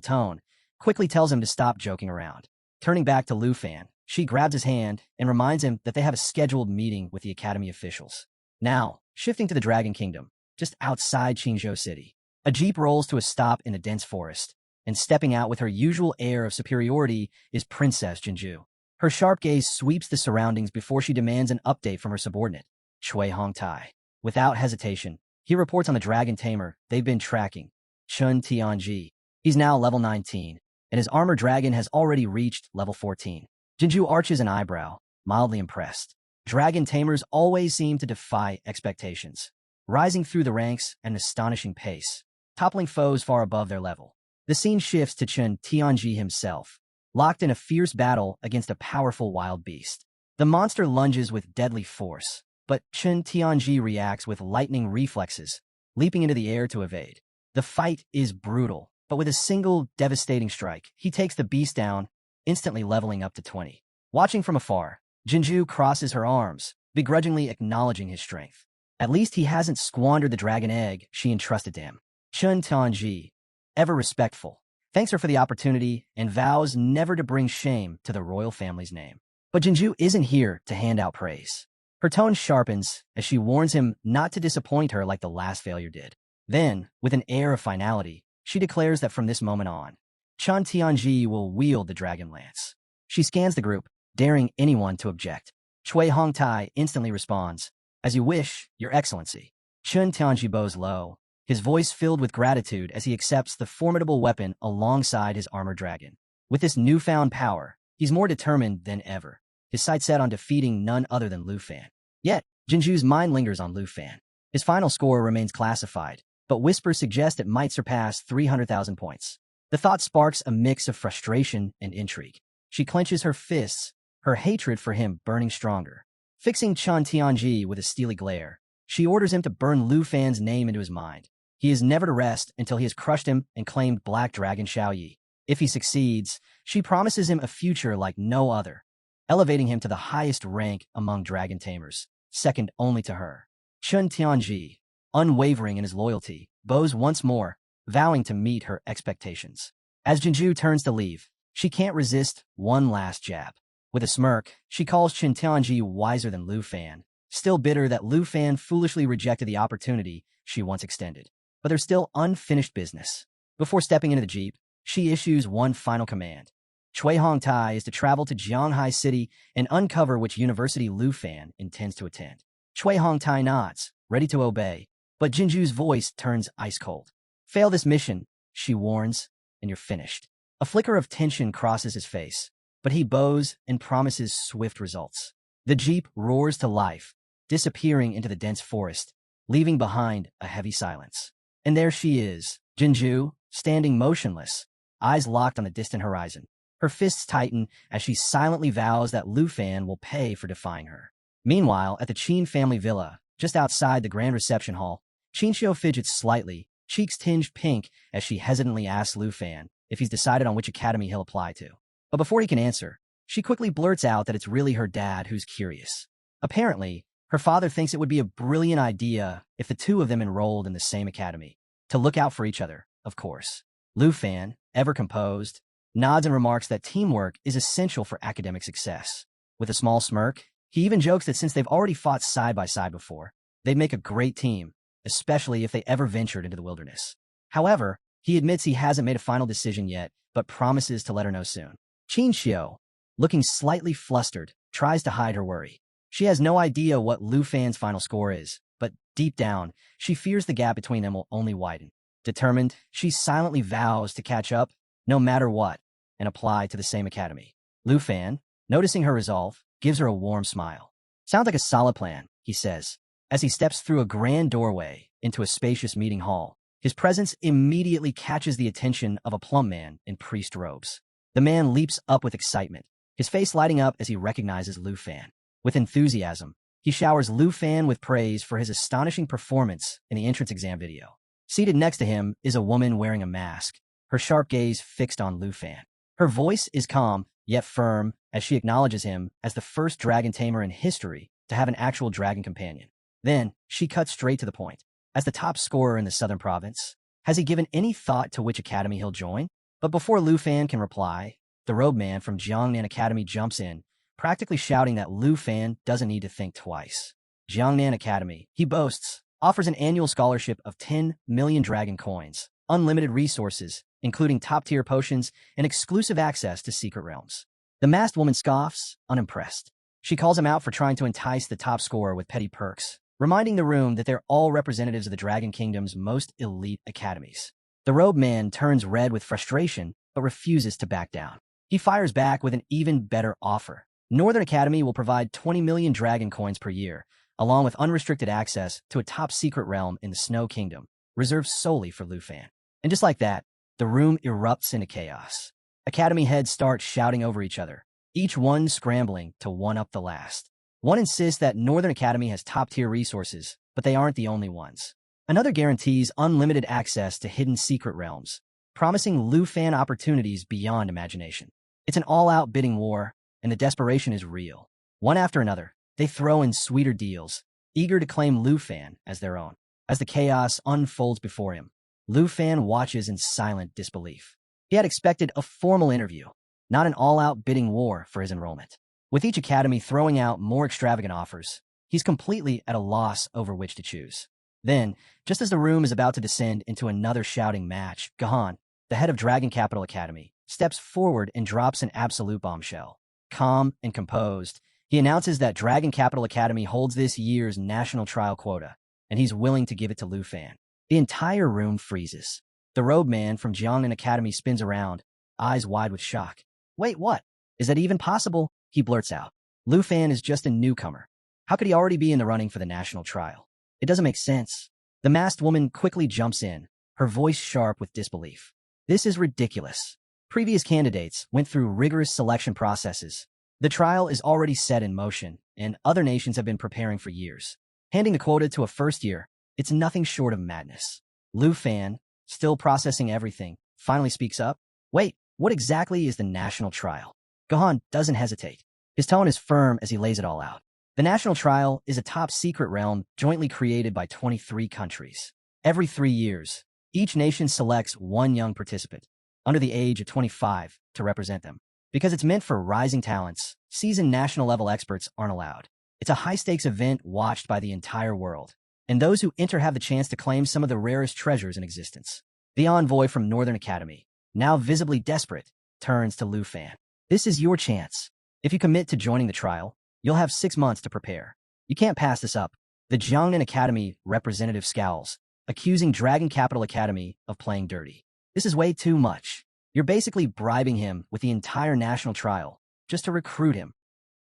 tone, quickly tells him to stop joking around. Turning back to Lu Fan, she grabs his hand and reminds him that they have a scheduled meeting with the academy officials. Now, shifting to the Dragon Kingdom, just outside Qingzhou City, a jeep rolls to a stop in a dense forest, and stepping out with her usual air of superiority is Princess Jinju. Her sharp gaze sweeps the surroundings before she demands an update from her subordinate, Cui Hongtai. Without hesitation, he reports on the dragon tamer they've been tracking, Chun Tianji. He's now level 19, and his armored dragon has already reached level 14. Jinju arches an eyebrow, mildly impressed. Dragon tamers always seem to defy expectations, rising through the ranks at an astonishing pace, toppling foes far above their level. The scene shifts to Chun Tianji himself, locked in a fierce battle against a powerful wild beast. The monster lunges with deadly force, but Chun Tianji reacts with lightning reflexes, leaping into the air to evade. The fight is brutal, but with a single devastating strike, he takes the beast down, instantly leveling up to 20. Watching from afar, Jinju crosses her arms, begrudgingly acknowledging his strength. At least he hasn't squandered the dragon egg she entrusted to him. Chun Tianji, ever respectful, thanks her for the opportunity and vows never to bring shame to the royal family's name. But Jinju isn't here to hand out praise. Her tone sharpens as she warns him not to disappoint her like the last failure did. Then, with an air of finality, she declares that from this moment on, Chun Tianji will wield the dragon lance. She scans the group, daring anyone to object. Chui Hongtai instantly responds, "As you wish, Your Excellency." Chun Tianji bows low, his voice filled with gratitude as he accepts the formidable weapon alongside his armored dragon. With this newfound power, he's more determined than ever, his sights set on defeating none other than Lu Fan. Yet, Jinju's mind lingers on Lu Fan. His final score remains classified, but whispers suggest it might surpass 300,000 points. The thought sparks a mix of frustration and intrigue. She clenches her fists, her hatred for him burning stronger. Fixing Chun Tianji with a steely glare, she orders him to burn Lu Fan's name into his mind. He is never to rest until he has crushed him and claimed Black Dragon Xiaoyi. If he succeeds, she promises him a future like no other, elevating him to the highest rank among dragon tamers, second only to her. Chun Tianji, unwavering in his loyalty, bows once more, vowing to meet her expectations. As Jinju turns to leave, she can't resist one last jab. With a smirk, she calls Chun Tianji wiser than Lu Fan, still bitter that Lu Fan foolishly rejected the opportunity she once extended. But there's still unfinished business. Before stepping into the jeep, she issues one final command. Chui Hongtai is to travel to Jianghai City and uncover which university Lu Fan intends to attend. Chui Hongtai nods, ready to obey, but Jinju's voice turns ice cold. "Fail this mission," she warns, "and you're finished." A flicker of tension crosses his face, but he bows and promises swift results. The jeep roars to life, disappearing into the dense forest, leaving behind a heavy silence. And there she is, Jinju, standing motionless, eyes locked on the distant horizon. Her fists tighten as she silently vows that Lu Fan will pay for defying her. Meanwhile, at the Qin family villa, just outside the grand reception hall, Qinxiu fidgets slightly, cheeks tinged pink as she hesitantly asks Lu Fan if he's decided on which academy he'll apply to. But before he can answer, she quickly blurts out that it's really her dad who's curious. Apparently, her father thinks it would be a brilliant idea if the two of them enrolled in the same academy. To look out for each other, of course. Lu Fan, ever composed, nods and remarks that teamwork is essential for academic success. With a small smirk, he even jokes that since they've already fought side by side before, they'd make a great team, especially if they ever ventured into the wilderness. However, he admits he hasn't made a final decision yet, but promises to let her know soon. Qinxiu, looking slightly flustered, tries to hide her worry. She has no idea what Lu Fan's final score is, but deep down, she fears the gap between them will only widen. Determined, she silently vows to catch up, no matter what, and apply to the same academy. Lu Fan, noticing her resolve, gives her a warm smile. "Sounds like a solid plan," he says, as he steps through a grand doorway into a spacious meeting hall. His presence immediately catches the attention of a plump man in priest robes. The man leaps up with excitement, his face lighting up as he recognizes Lu Fan. With enthusiasm, he showers Lu Fan with praise for his astonishing performance in the entrance exam video. Seated next to him is a woman wearing a mask, her sharp gaze fixed on Lu Fan. Her voice is calm, yet firm, as she acknowledges him as the first dragon tamer in history to have an actual dragon companion. Then, she cuts straight to the point. As the top scorer in the southern province, has he given any thought to which academy he'll join? But before Lu Fan can reply, the robe man from Jiangnan Academy jumps in, practically shouting that Lu Fan doesn't need to think twice. Jiangnan Academy, he boasts, offers an annual scholarship of 10 million dragon coins, unlimited resources, including top-tier potions, and exclusive access to secret realms. The masked woman scoffs, unimpressed. She calls him out for trying to entice the top scorer with petty perks, reminding the room that they're all representatives of the Dragon Kingdom's most elite academies. The robe man turns red with frustration, but refuses to back down. He fires back with an even better offer. Northern Academy will provide 20 million dragon coins per year, along with unrestricted access to a top-secret realm in the Snow Kingdom, reserved solely for Lu Fan. And just like that, the room erupts into chaos. Academy heads start shouting over each other, each one scrambling to one-up the last. One insists that Northern Academy has top-tier resources, but they aren't the only ones. Another guarantees unlimited access to hidden secret realms, promising Lu Fan opportunities beyond imagination. It's an all-out bidding war, and the desperation is real. One after another, they throw in sweeter deals, eager to claim Lu Fan as their own. As the chaos unfolds before him, Lu Fan watches in silent disbelief. He had expected a formal interview, not an all-out bidding war for his enrollment. With each academy throwing out more extravagant offers, he's completely at a loss over which to choose. Then, just as the room is about to descend into another shouting match, Gahan, the head of Dragon Capital Academy, steps forward and drops an absolute bombshell. Calm and composed, he announces that Dragon Capital Academy holds this year's national trial quota, and he's willing to give it to Lu Fan. The entire room freezes. The robe man from Jiangnan Academy spins around, eyes wide with shock. Wait, what? Is that even possible? He blurts out. Lu Fan is just a newcomer. How could he already be in the running for the national trial? It doesn't make sense. The masked woman quickly jumps in, her voice sharp with disbelief. This is ridiculous. Previous candidates went through rigorous selection processes. The trial is already set in motion, and other nations have been preparing for years. Handing the quota to a first year, it's nothing short of madness. Lu Fan, still processing everything, finally speaks up. Wait, what exactly is the national trial? Gahan doesn't hesitate. His tone is firm as he lays it all out. The national trial is a top-secret realm jointly created by 23 countries. Every 3 years, each nation selects one young participant, under the age of 25, to represent them. Because it's meant for rising talents, seasoned national-level experts aren't allowed. It's a high-stakes event watched by the entire world, and those who enter have the chance to claim some of the rarest treasures in existence. The envoy from Northern Academy, now visibly desperate, turns to Lu Fan. This is your chance. If you commit to joining the trial, you'll have 6 months to prepare. You can't pass this up. The Jiangnan Academy representative scowls, accusing Dragon Capital Academy of playing dirty. This is way too much. You're basically bribing him with the entire national trial just to recruit him.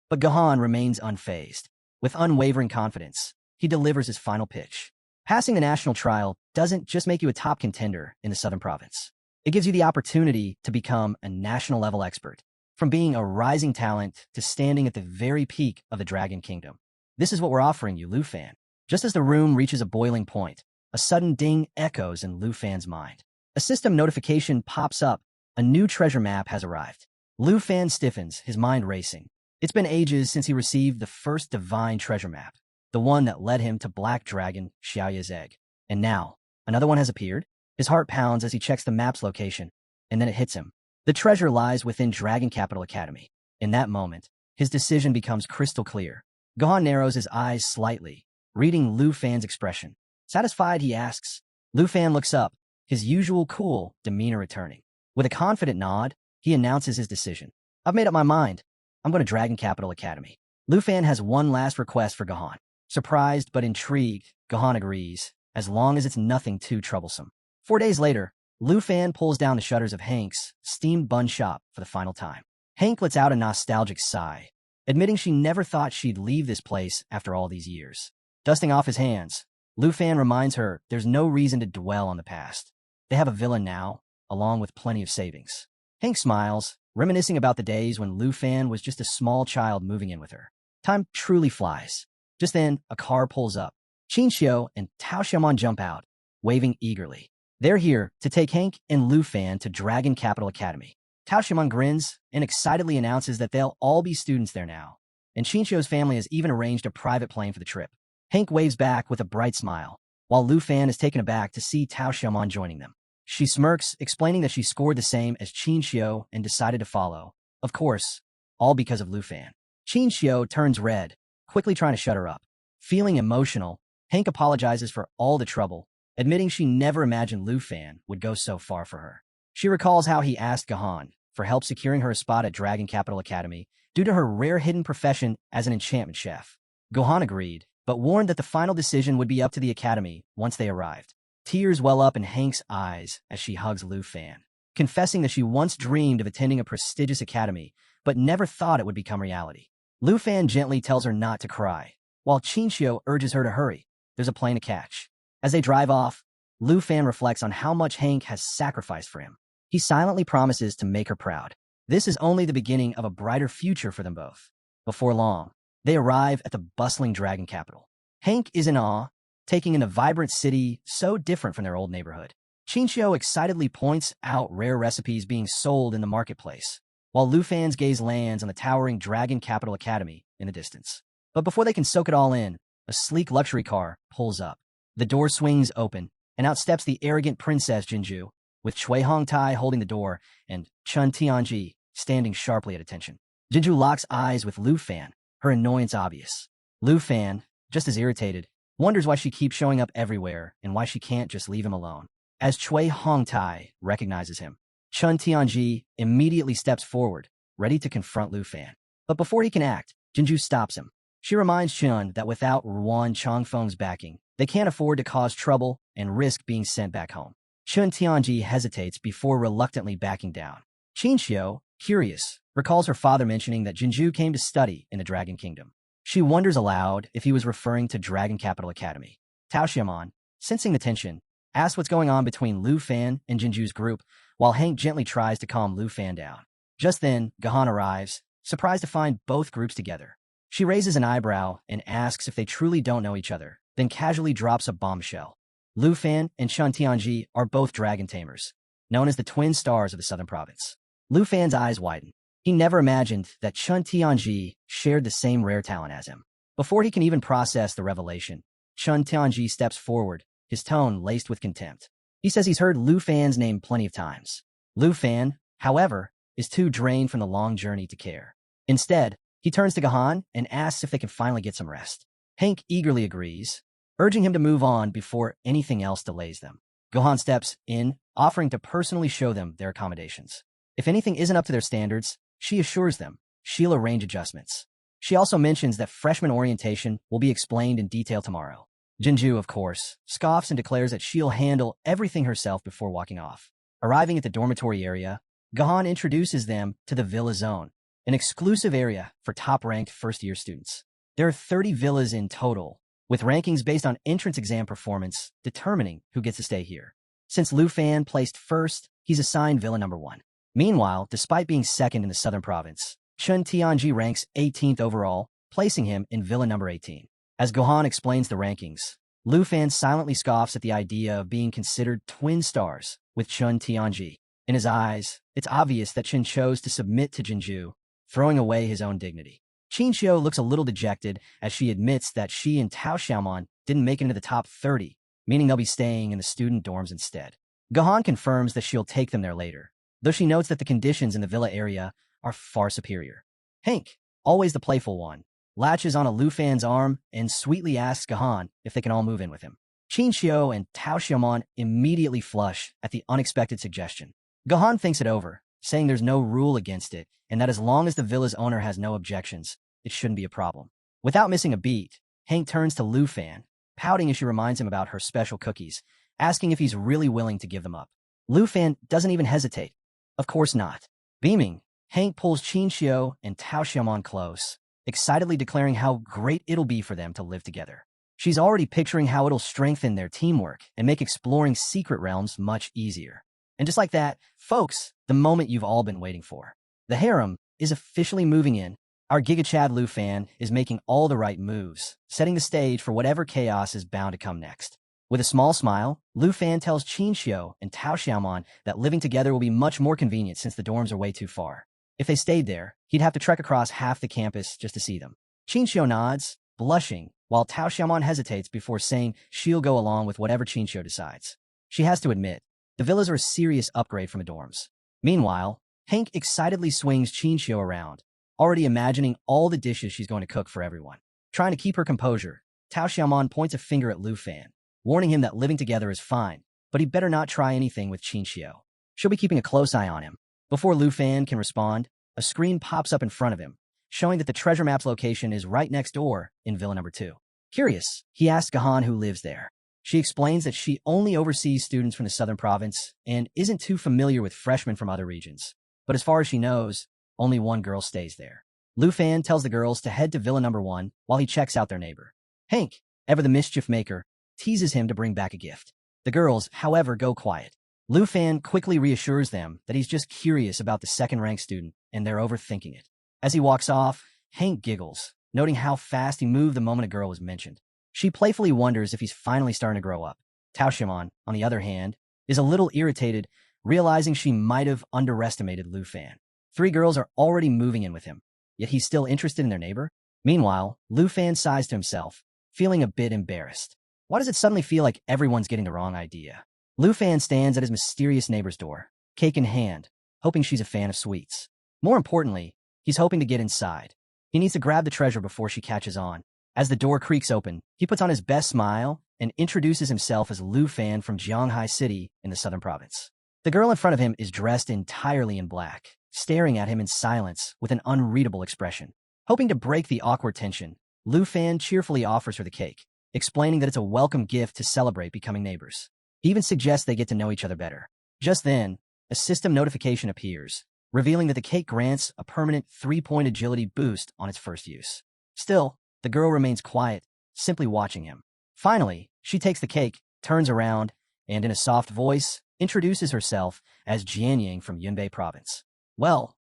But Gahan remains unfazed. With unwavering confidence, he delivers his final pitch. Passing the national trial doesn't just make you a top contender in the Southern Province. It gives you the opportunity to become a national-level expert, from being a rising talent to standing at the very peak of the Dragon Kingdom. This is what we're offering you, Lu Fan. Just as the room reaches a boiling point, a sudden ding echoes in Lu Fan's mind. A system notification pops up. A new treasure map has arrived. Lu Fan stiffens, his mind racing. It's been ages since he received the first divine treasure map, the one that led him to Black Dragon Xiaoya's egg. And now, another one has appeared? His heart pounds as he checks the map's location, and then it hits him. The treasure lies within Dragon Capital Academy. In that moment, his decision becomes crystal clear. Gahan narrows his eyes slightly, reading Lu Fan's expression. Satisfied, he asks. Lu Fan looks up, his usual cool demeanor returning. With a confident nod, he announces his decision. I've made up my mind. I'm going to Dragon Capital Academy. Lu Fan has one last request for Gahan. Surprised but intrigued, Gahan agrees, as long as it's nothing too troublesome. 4 days later, Lu Fan pulls down the shutters of Hank's steamed bun shop for the final time. Hank lets out a nostalgic sigh, admitting she never thought she'd leave this place after all these years. Dusting off his hands, Lu Fan reminds her there's no reason to dwell on the past. They have a villa now, along with plenty of savings. Hank smiles, reminiscing about the days when Lu Fan was just a small child moving in with her. Time truly flies. Just then, a car pulls up. Qin Xiu and Tao Xiaomon jump out, waving eagerly. They're here to take Hank and Lu Fan to Dragon Capital Academy. Tao Xiaomon grins and excitedly announces that they'll all be students there now, and Qin Xiu's family has even arranged a private plane for the trip. Hank waves back with a bright smile, while Lu Fan is taken aback to see Tao Xiaomon joining them. She smirks, explaining that she scored the same as Qin Xiu and decided to follow. Of course, all because of Lu Fan. Qin Xiu turns red, quickly trying to shut her up. Feeling emotional, Hank apologizes for all the trouble, admitting she never imagined Lu Fan would go so far for her. She recalls how he asked Gahan for help securing her a spot at Dragon Capital Academy due to her rare hidden profession as an enchantment chef. Gahan agreed, but warned that the final decision would be up to the academy once they arrived. Tears well up in Hank's eyes as she hugs Lu Fan, confessing that she once dreamed of attending a prestigious academy, but never thought it would become reality. Lu Fan gently tells her not to cry, while Qin Xiu urges her to hurry. There's a plane to catch. As they drive off, Lu Fan reflects on how much Hank has sacrificed for him. He silently promises to make her proud. This is only the beginning of a brighter future for them both. Before long, they arrive at the bustling Dragon Capital. Hank is in awe, taking in a vibrant city so different from their old neighborhood. Chinchio excitedly points out rare recipes being sold in the marketplace, while Lufan's gaze lands on the towering Dragon Capital Academy in the distance. But before they can soak it all in, a sleek luxury car pulls up. The door swings open, and out steps the arrogant Princess Jinju, with Cui Hongtai holding the door and Chun Tianji standing sharply at attention. Jinju locks eyes with Lu Fan, her annoyance obvious. Lu Fan, just as irritated, wonders why she keeps showing up everywhere and why she can't just leave him alone. As Cui Hongtai recognizes him, Chun Tianji immediately steps forward, ready to confront Lu Fan. But before he can act, Jinju stops him. She reminds Chun that without Ruan Chongfeng's backing, they can't afford to cause trouble and risk being sent back home. Chun Tianji hesitates before reluctantly backing down. Chinchio, curious, recalls her father mentioning that Jinju came to study in the Dragon Kingdom. She wonders aloud if he was referring to Dragon Capital Academy. Tao Xiaomon, sensing the tension, asks what's going on between Lu Fan and Jinju's group, while Hank gently tries to calm Lu Fan down. Just then, Gahan arrives, surprised to find both groups together. She raises an eyebrow and asks if they truly don't know each other, then casually drops a bombshell. Lu Fan and Chun Tianji are both dragon tamers, known as the twin stars of the southern province. Lu Fan's eyes widen. He never imagined that Chun Tianji shared the same rare talent as him. Before he can even process the revelation, Chun Tianji steps forward, his tone laced with contempt. He says he's heard Lu Fan's name plenty of times. Lu Fan, however, is too drained from the long journey to care. Instead, he turns to Gahan and asks if they can finally get some rest. Hank eagerly agrees, urging him to move on before anything else delays them. Gahan steps in, offering to personally show them their accommodations. If anything isn't up to their standards, she assures them she'll arrange adjustments. She also mentions that freshman orientation will be explained in detail tomorrow. Jinju, of course, scoffs and declares that she'll handle everything herself before walking off. Arriving at the dormitory area, Gahan introduces them to the Villa Zone, an exclusive area for top-ranked first-year students. There are 30 villas in total, with rankings based on entrance exam performance determining who gets to stay here. Since Lu Fan placed first, he's assigned Villa number 1. Meanwhile, despite being second in the southern province, Chun Tianji ranks 18th overall, placing him in Villa number 18. As Gohan explains the rankings, Lu Fan silently scoffs at the idea of being considered twin stars with Chun Tianji. In his eyes, it's obvious that Chun chose to submit to Jinju, throwing away his own dignity. Chinchio looks a little dejected as she admits that she and Tao Xiaomon didn't make it into the top 30, meaning they'll be staying in the student dorms instead. Gahan confirms that she'll take them there later, though she notes that the conditions in the villa area are far superior. Hank, always the playful one, latches on a Lu Fan's arm and sweetly asks Gahan if they can all move in with him. Chinchio and Tao Xiaomon immediately flush at the unexpected suggestion. Gahan thinks it over, saying there's no rule against it and that as long as the villa's owner has no objections, it shouldn't be a problem. Without missing a beat, Hank turns to Lu Fan, pouting as she reminds him about her special cookies, asking if he's really willing to give them up. Lu Fan doesn't even hesitate. Of course not. Beaming, Hank pulls Chinchio and Tao Xiaomon close, excitedly declaring how great it'll be for them to live together. She's already picturing how it'll strengthen their teamwork and make exploring secret realms much easier. And just like that, folks, the moment you've all been waiting for. The harem is officially moving in. Our Giga Chad Lu Fan is making all the right moves, setting the stage for whatever chaos is bound to come next. With a small smile, Lu Fan tells Chinchio and Tao Xiaomon that living together will be much more convenient since the dorms are way too far. If they stayed there, he'd have to trek across half the campus just to see them. Chinchio nods, blushing, while Tao Xiaomon hesitates before saying she'll go along with whatever Chinchio decides. She has to admit, the villas are a serious upgrade from the dorms. Meanwhile, Hank excitedly swings Chinchio around, already imagining all the dishes she's going to cook for everyone. Trying to keep her composure, Tao Xiaomon points a finger at Lu Fan, warning him that living together is fine, but he better not try anything with Chinchio. She'll be keeping a close eye on him. Before Lu Fan can respond, a screen pops up in front of him, showing that the treasure map's location is right next door in Villa number 2. Curious, he asks Gahan who lives there. She explains that she only oversees students from the southern province and isn't too familiar with freshmen from other regions. But as far as she knows, only one girl stays there. Lu Fan tells the girls to head to Villa number 1 while he checks out their neighbor. Hank, ever the mischief maker, teases him to bring back a gift. The girls, however, go quiet. Lu Fan quickly reassures them that he's just curious about the second-ranked student and they're overthinking it. As he walks off, Hank giggles, noting how fast he moved the moment a girl was mentioned. She playfully wonders if he's finally starting to grow up. Tao Xiaomon, on the other hand, is a little irritated, realizing she might have underestimated Lu Fan. 3 girls are already moving in with him, yet he's still interested in their neighbor. Meanwhile, Lu Fan sighs to himself, feeling a bit embarrassed. Why does it suddenly feel like everyone's getting the wrong idea? Lu Fan stands at his mysterious neighbor's door, cake in hand, hoping she's a fan of sweets. More importantly, he's hoping to get inside. He needs to grab the treasure before she catches on. As the door creaks open, he puts on his best smile and introduces himself as Lu Fan from Jianghai City in the southern province. The girl in front of him is dressed entirely in black, staring at him in silence with an unreadable expression. Hoping to break the awkward tension, Lu Fan cheerfully offers her the cake, explaining that it's a welcome gift to celebrate becoming neighbors. He even suggests they get to know each other better. Just then, a system notification appears, revealing that the cake grants a permanent 3-point agility boost on its first use. Still, the girl remains quiet, simply watching him. Finally, she takes the cake, turns around, and in a soft voice, introduces herself as Jianying from Yunbei province. Well,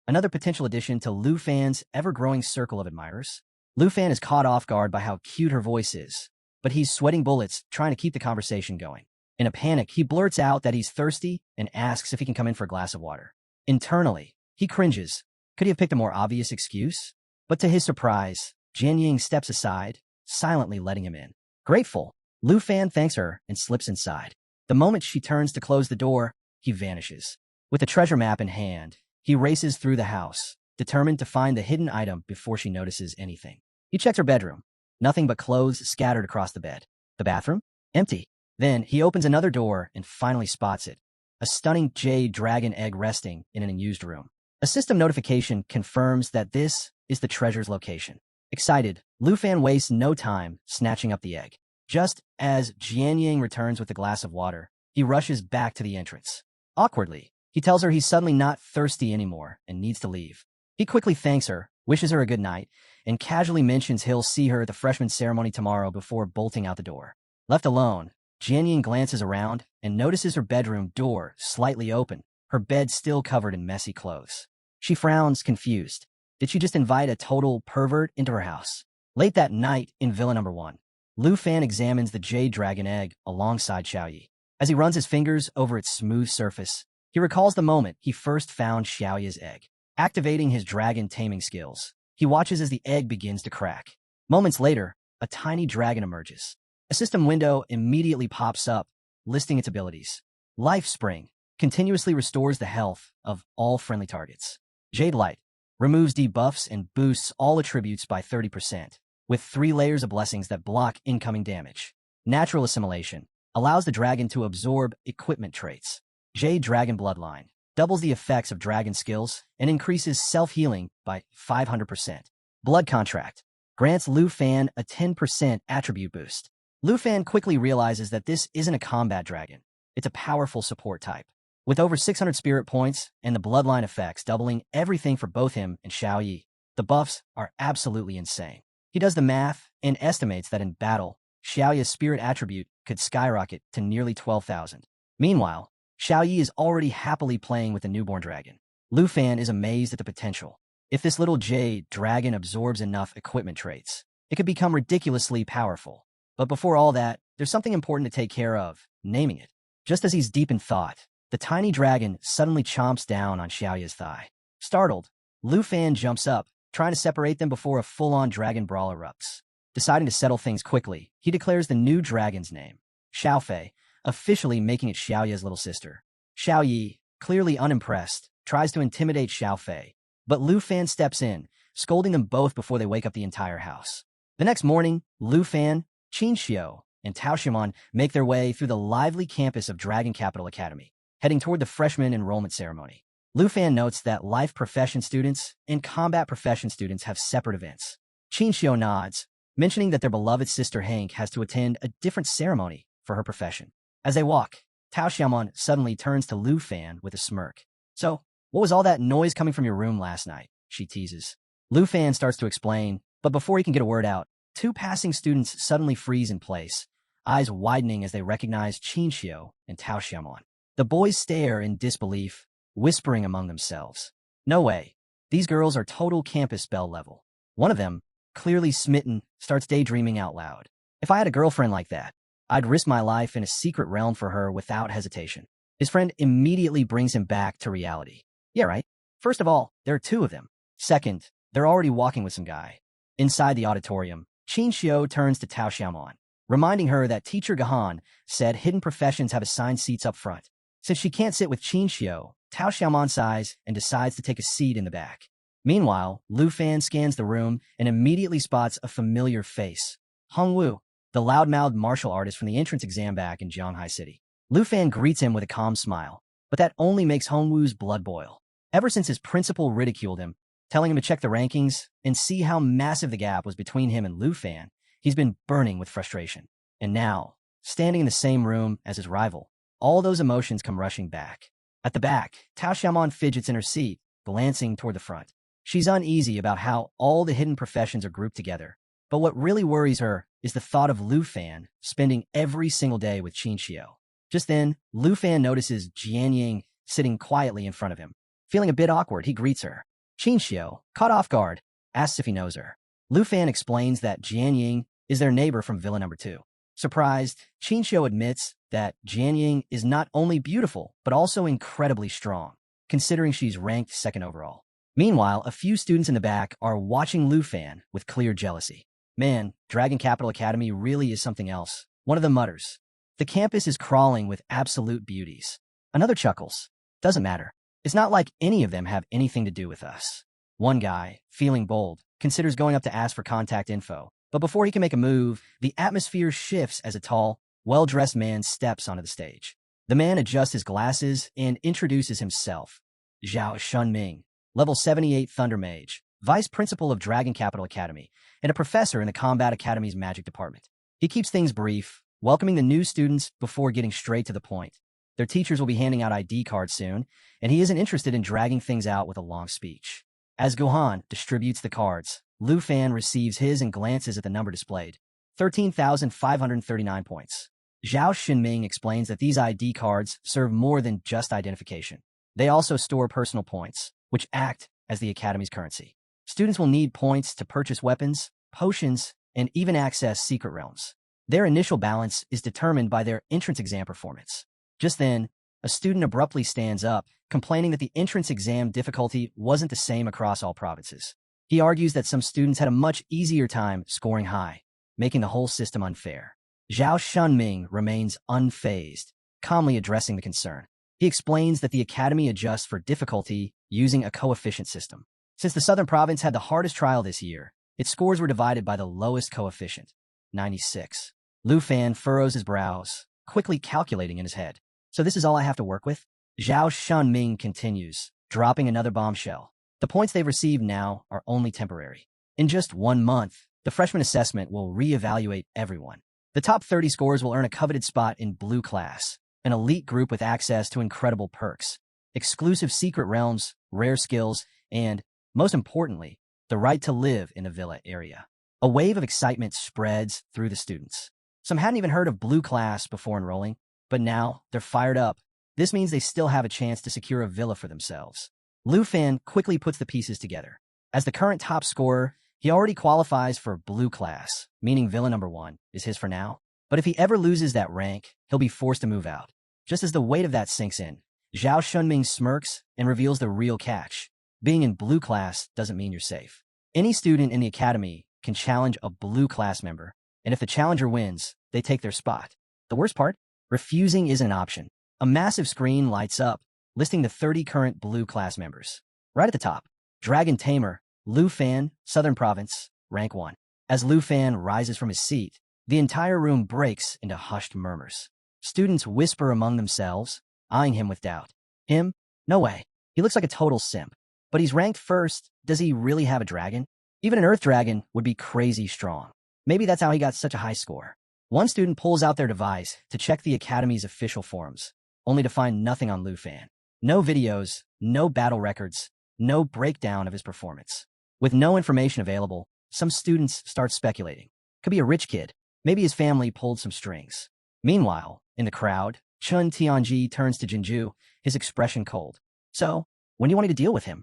another potential addition to Lu Fan's ever-growing circle of admirers. Lu Fan is caught off guard by how cute her voice is, but he's sweating bullets trying to keep the conversation going. In a panic, he blurts out that he's thirsty and asks if he can come in for a glass of water. Internally, he cringes. Could he have picked a more obvious excuse? But to his surprise, Jianying steps aside, silently letting him in. Grateful, Lu Fan thanks her and slips inside. The moment she turns to close the door, he vanishes. With the treasure map in hand, he races through the house, determined to find the hidden item before she notices anything. He checks her bedroom. Nothing but clothes scattered across the bed. The bathroom? Empty. Then he opens another door and finally spots it. A stunning jade dragon egg resting in an unused room. A system notification confirms that this is the treasure's location. Excited, Lu Fan wastes no time snatching up the egg. Just as Jianying returns with a glass of water, he rushes back to the entrance. Awkwardly, he tells her he's suddenly not thirsty anymore and needs to leave. He quickly thanks her, wishes her a good night, and casually mentions he'll see her at the freshman ceremony tomorrow before bolting out the door. Left alone, Jianying glances around and notices her bedroom door slightly open, her bed still covered in messy clothes. She frowns, confused. Did she just invite a total pervert into her house? Late that night in Villa Number 1, Lu Fan examines the jade dragon egg alongside Xiaoyi. As he runs his fingers over its smooth surface, he recalls the moment he first found Xiaoyi's egg. Activating his dragon taming skills, he watches as the egg begins to crack. Moments later, a tiny dragon emerges. A system window immediately pops up, listing its abilities. Life Spring continuously restores the health of all friendly targets. Jade Light removes debuffs and boosts all attributes by 30%, with 3 layers of blessings that block incoming damage. Natural Assimilation allows the dragon to absorb equipment traits. Jade Dragon Bloodline doubles the effects of dragon skills and increases self-healing by 500%. Blood Contract grants Lu Fan a 10% attribute boost. Lu Fan quickly realizes that this isn't a combat dragon. It's a powerful support type. With over 600 spirit points and the bloodline effects doubling everything for both him and Xiaoyi, the buffs are absolutely insane. He does the math and estimates that in battle, Xiaoyi's spirit attribute could skyrocket to nearly 12,000. Meanwhile, Xiaoyi is already happily playing with the newborn dragon. Lu Fan is amazed at the potential. If this little jade dragon absorbs enough equipment traits, it could become ridiculously powerful. But before all that, there's something important to take care of, naming it. Just as he's deep in thought, the tiny dragon suddenly chomps down on Xiaoyi's thigh. Startled, Lu Fan jumps up, trying to separate them before a full-on dragon brawl erupts. Deciding to settle things quickly, he declares the new dragon's name, Xiaofei, officially making it Xiaoyi's little sister. Xiaoyi, clearly unimpressed, tries to intimidate Xiaofei, but Lu Fan steps in, scolding them both before they wake up the entire house. The next morning, Lu Fan, Qin Xiao, and Tao Xiaomon make their way through the lively campus of Dragon Capital Academy, heading toward the freshman enrollment ceremony. Lu Fan notes that life profession students and combat profession students have separate events. Qin Xiao nods, mentioning that their beloved sister Hank has to attend a different ceremony for her profession. As they walk, Tao Xiaomon suddenly turns to Lu Fan with a smirk. So, what was all that noise coming from your room last night? She teases. Lu Fan starts to explain, but before he can get a word out, 2 passing students suddenly freeze in place, eyes widening as they recognize Qin Xiao and Tao Xiaomon. The boys stare in disbelief, whispering among themselves. No way. These girls are total campus belle level. One of them, clearly smitten, starts daydreaming out loud. If I had a girlfriend like that, I'd risk my life in a secret realm for her without hesitation. His friend immediately brings him back to reality. Yeah, right. First of all, there are two of them. Second, they're already walking with some guy. Inside the auditorium, Qin Xiu turns to Tao Xiaomon, reminding her that teacher Gahan said hidden professions have assigned seats up front. Since she can't sit with Qin Xiu, Tao Xiaomon sighs and decides to take a seat in the back. Meanwhile, Lu Fan scans the room and immediately spots a familiar face. Hong Wu, the loudmouthed martial artist from the entrance exam back in Jianghai City. Lu Fan greets him with a calm smile, but that only makes Hong Wu's blood boil. Ever since his principal ridiculed him, telling him to check the rankings and see how massive the gap was between him and Lu Fan, he's been burning with frustration. And now, standing in the same room as his rival, all those emotions come rushing back. At the back, Tao Xiaomon fidgets in her seat, glancing toward the front. She's uneasy about how all the hidden professions are grouped together, but what really worries her is the thought of Lu Fan spending every single day with Qin Xiu. Just then, Lu Fan notices Jian Ying sitting quietly in front of him. Feeling a bit awkward, he greets her. Qin Xiu, caught off guard, asks if he knows her. Lu Fan explains that Jian Ying is their neighbor from Villa Number 2. Surprised, Qin Xiu admits that Jian Ying is not only beautiful, but also incredibly strong, considering she's ranked second overall. Meanwhile, a few students in the back are watching Lu Fan with clear jealousy. Man, Dragon Capital Academy really is something else, one of them mutters. The campus is crawling with absolute beauties. Another chuckles. Doesn't matter. It's not like any of them have anything to do with us. One guy, feeling bold, considers going up to ask for contact info, but before he can make a move, the atmosphere shifts as a tall, well-dressed man steps onto the stage. The man adjusts his glasses and introduces himself. Zhao Shunming, Level 78 Thunder Mage, Vice Principal of Dragon Capital Academy, and a professor in the Combat Academy's Magic Department. He keeps things brief, welcoming the new students before getting straight to the point. Their teachers will be handing out ID cards soon, and he isn't interested in dragging things out with a long speech. As Gohan distributes the cards, Lu Fan receives his and glances at the number displayed. 13,539 points. Zhao Xinming explains that these ID cards serve more than just identification. They also store personal points, which act as the Academy's currency. Students will need points to purchase weapons, potions, and even access secret realms. Their initial balance is determined by their entrance exam performance. Just then, a student abruptly stands up, complaining that the entrance exam difficulty wasn't the same across all provinces. He argues that some students had a much easier time scoring high, making the whole system unfair. Zhao Shunming remains unfazed, calmly addressing the concern. He explains that the Academy adjusts for difficulty using a coefficient system. Since the Southern Province had the hardest trial this year, its scores were divided by the lowest coefficient, 96. Lu Fan furrows his brows, quickly calculating in his head. So this is all I have to work with? Zhao Shunming continues, dropping another bombshell. The points they've received now are only temporary. In just 1 month, the freshman assessment will reevaluate everyone. The top 30 scores will earn a coveted spot in Blue Class, an elite group with access to incredible perks, exclusive secret realms, rare skills, and, most importantly, the right to live in the villa area. A wave of excitement spreads through the students. Some hadn't even heard of Blue Class before enrolling, but now they're fired up. This means they still have a chance to secure a villa for themselves. Lu Fan quickly puts the pieces together. As the current top scorer, he already qualifies for Blue Class, meaning Villa Number 1 is his for now. But if he ever loses that rank, he'll be forced to move out. Just as the weight of that sinks in, Zhao Shunming smirks and reveals the real catch. Being in Blue Class doesn't mean you're safe. Any student in the Academy can challenge a Blue Class member, and if the challenger wins, they take their spot. The worst part? Refusing isn't an option. A massive screen lights up, listing the 30 current Blue Class members. Right at the top, Dragon Tamer, Lu Fan, Southern Province, rank 1. As Lu Fan rises from his seat, the entire room breaks into hushed murmurs. Students whisper among themselves, eyeing him with doubt. Him? No way. He looks like a total simp. But he's ranked first. Does he really have a dragon? Even an Earth Dragon would be crazy strong. Maybe that's how he got such a high score. One student pulls out their device to check the Academy's official forums, only to find nothing on Lu Fan. No videos, no battle records, no breakdown of his performance. With no information available, some students start speculating. Could be a rich kid. Maybe his family pulled some strings. Meanwhile, in the crowd, Chun Tianji turns to Jinju, his expression cold. So, when do you want me to deal with him?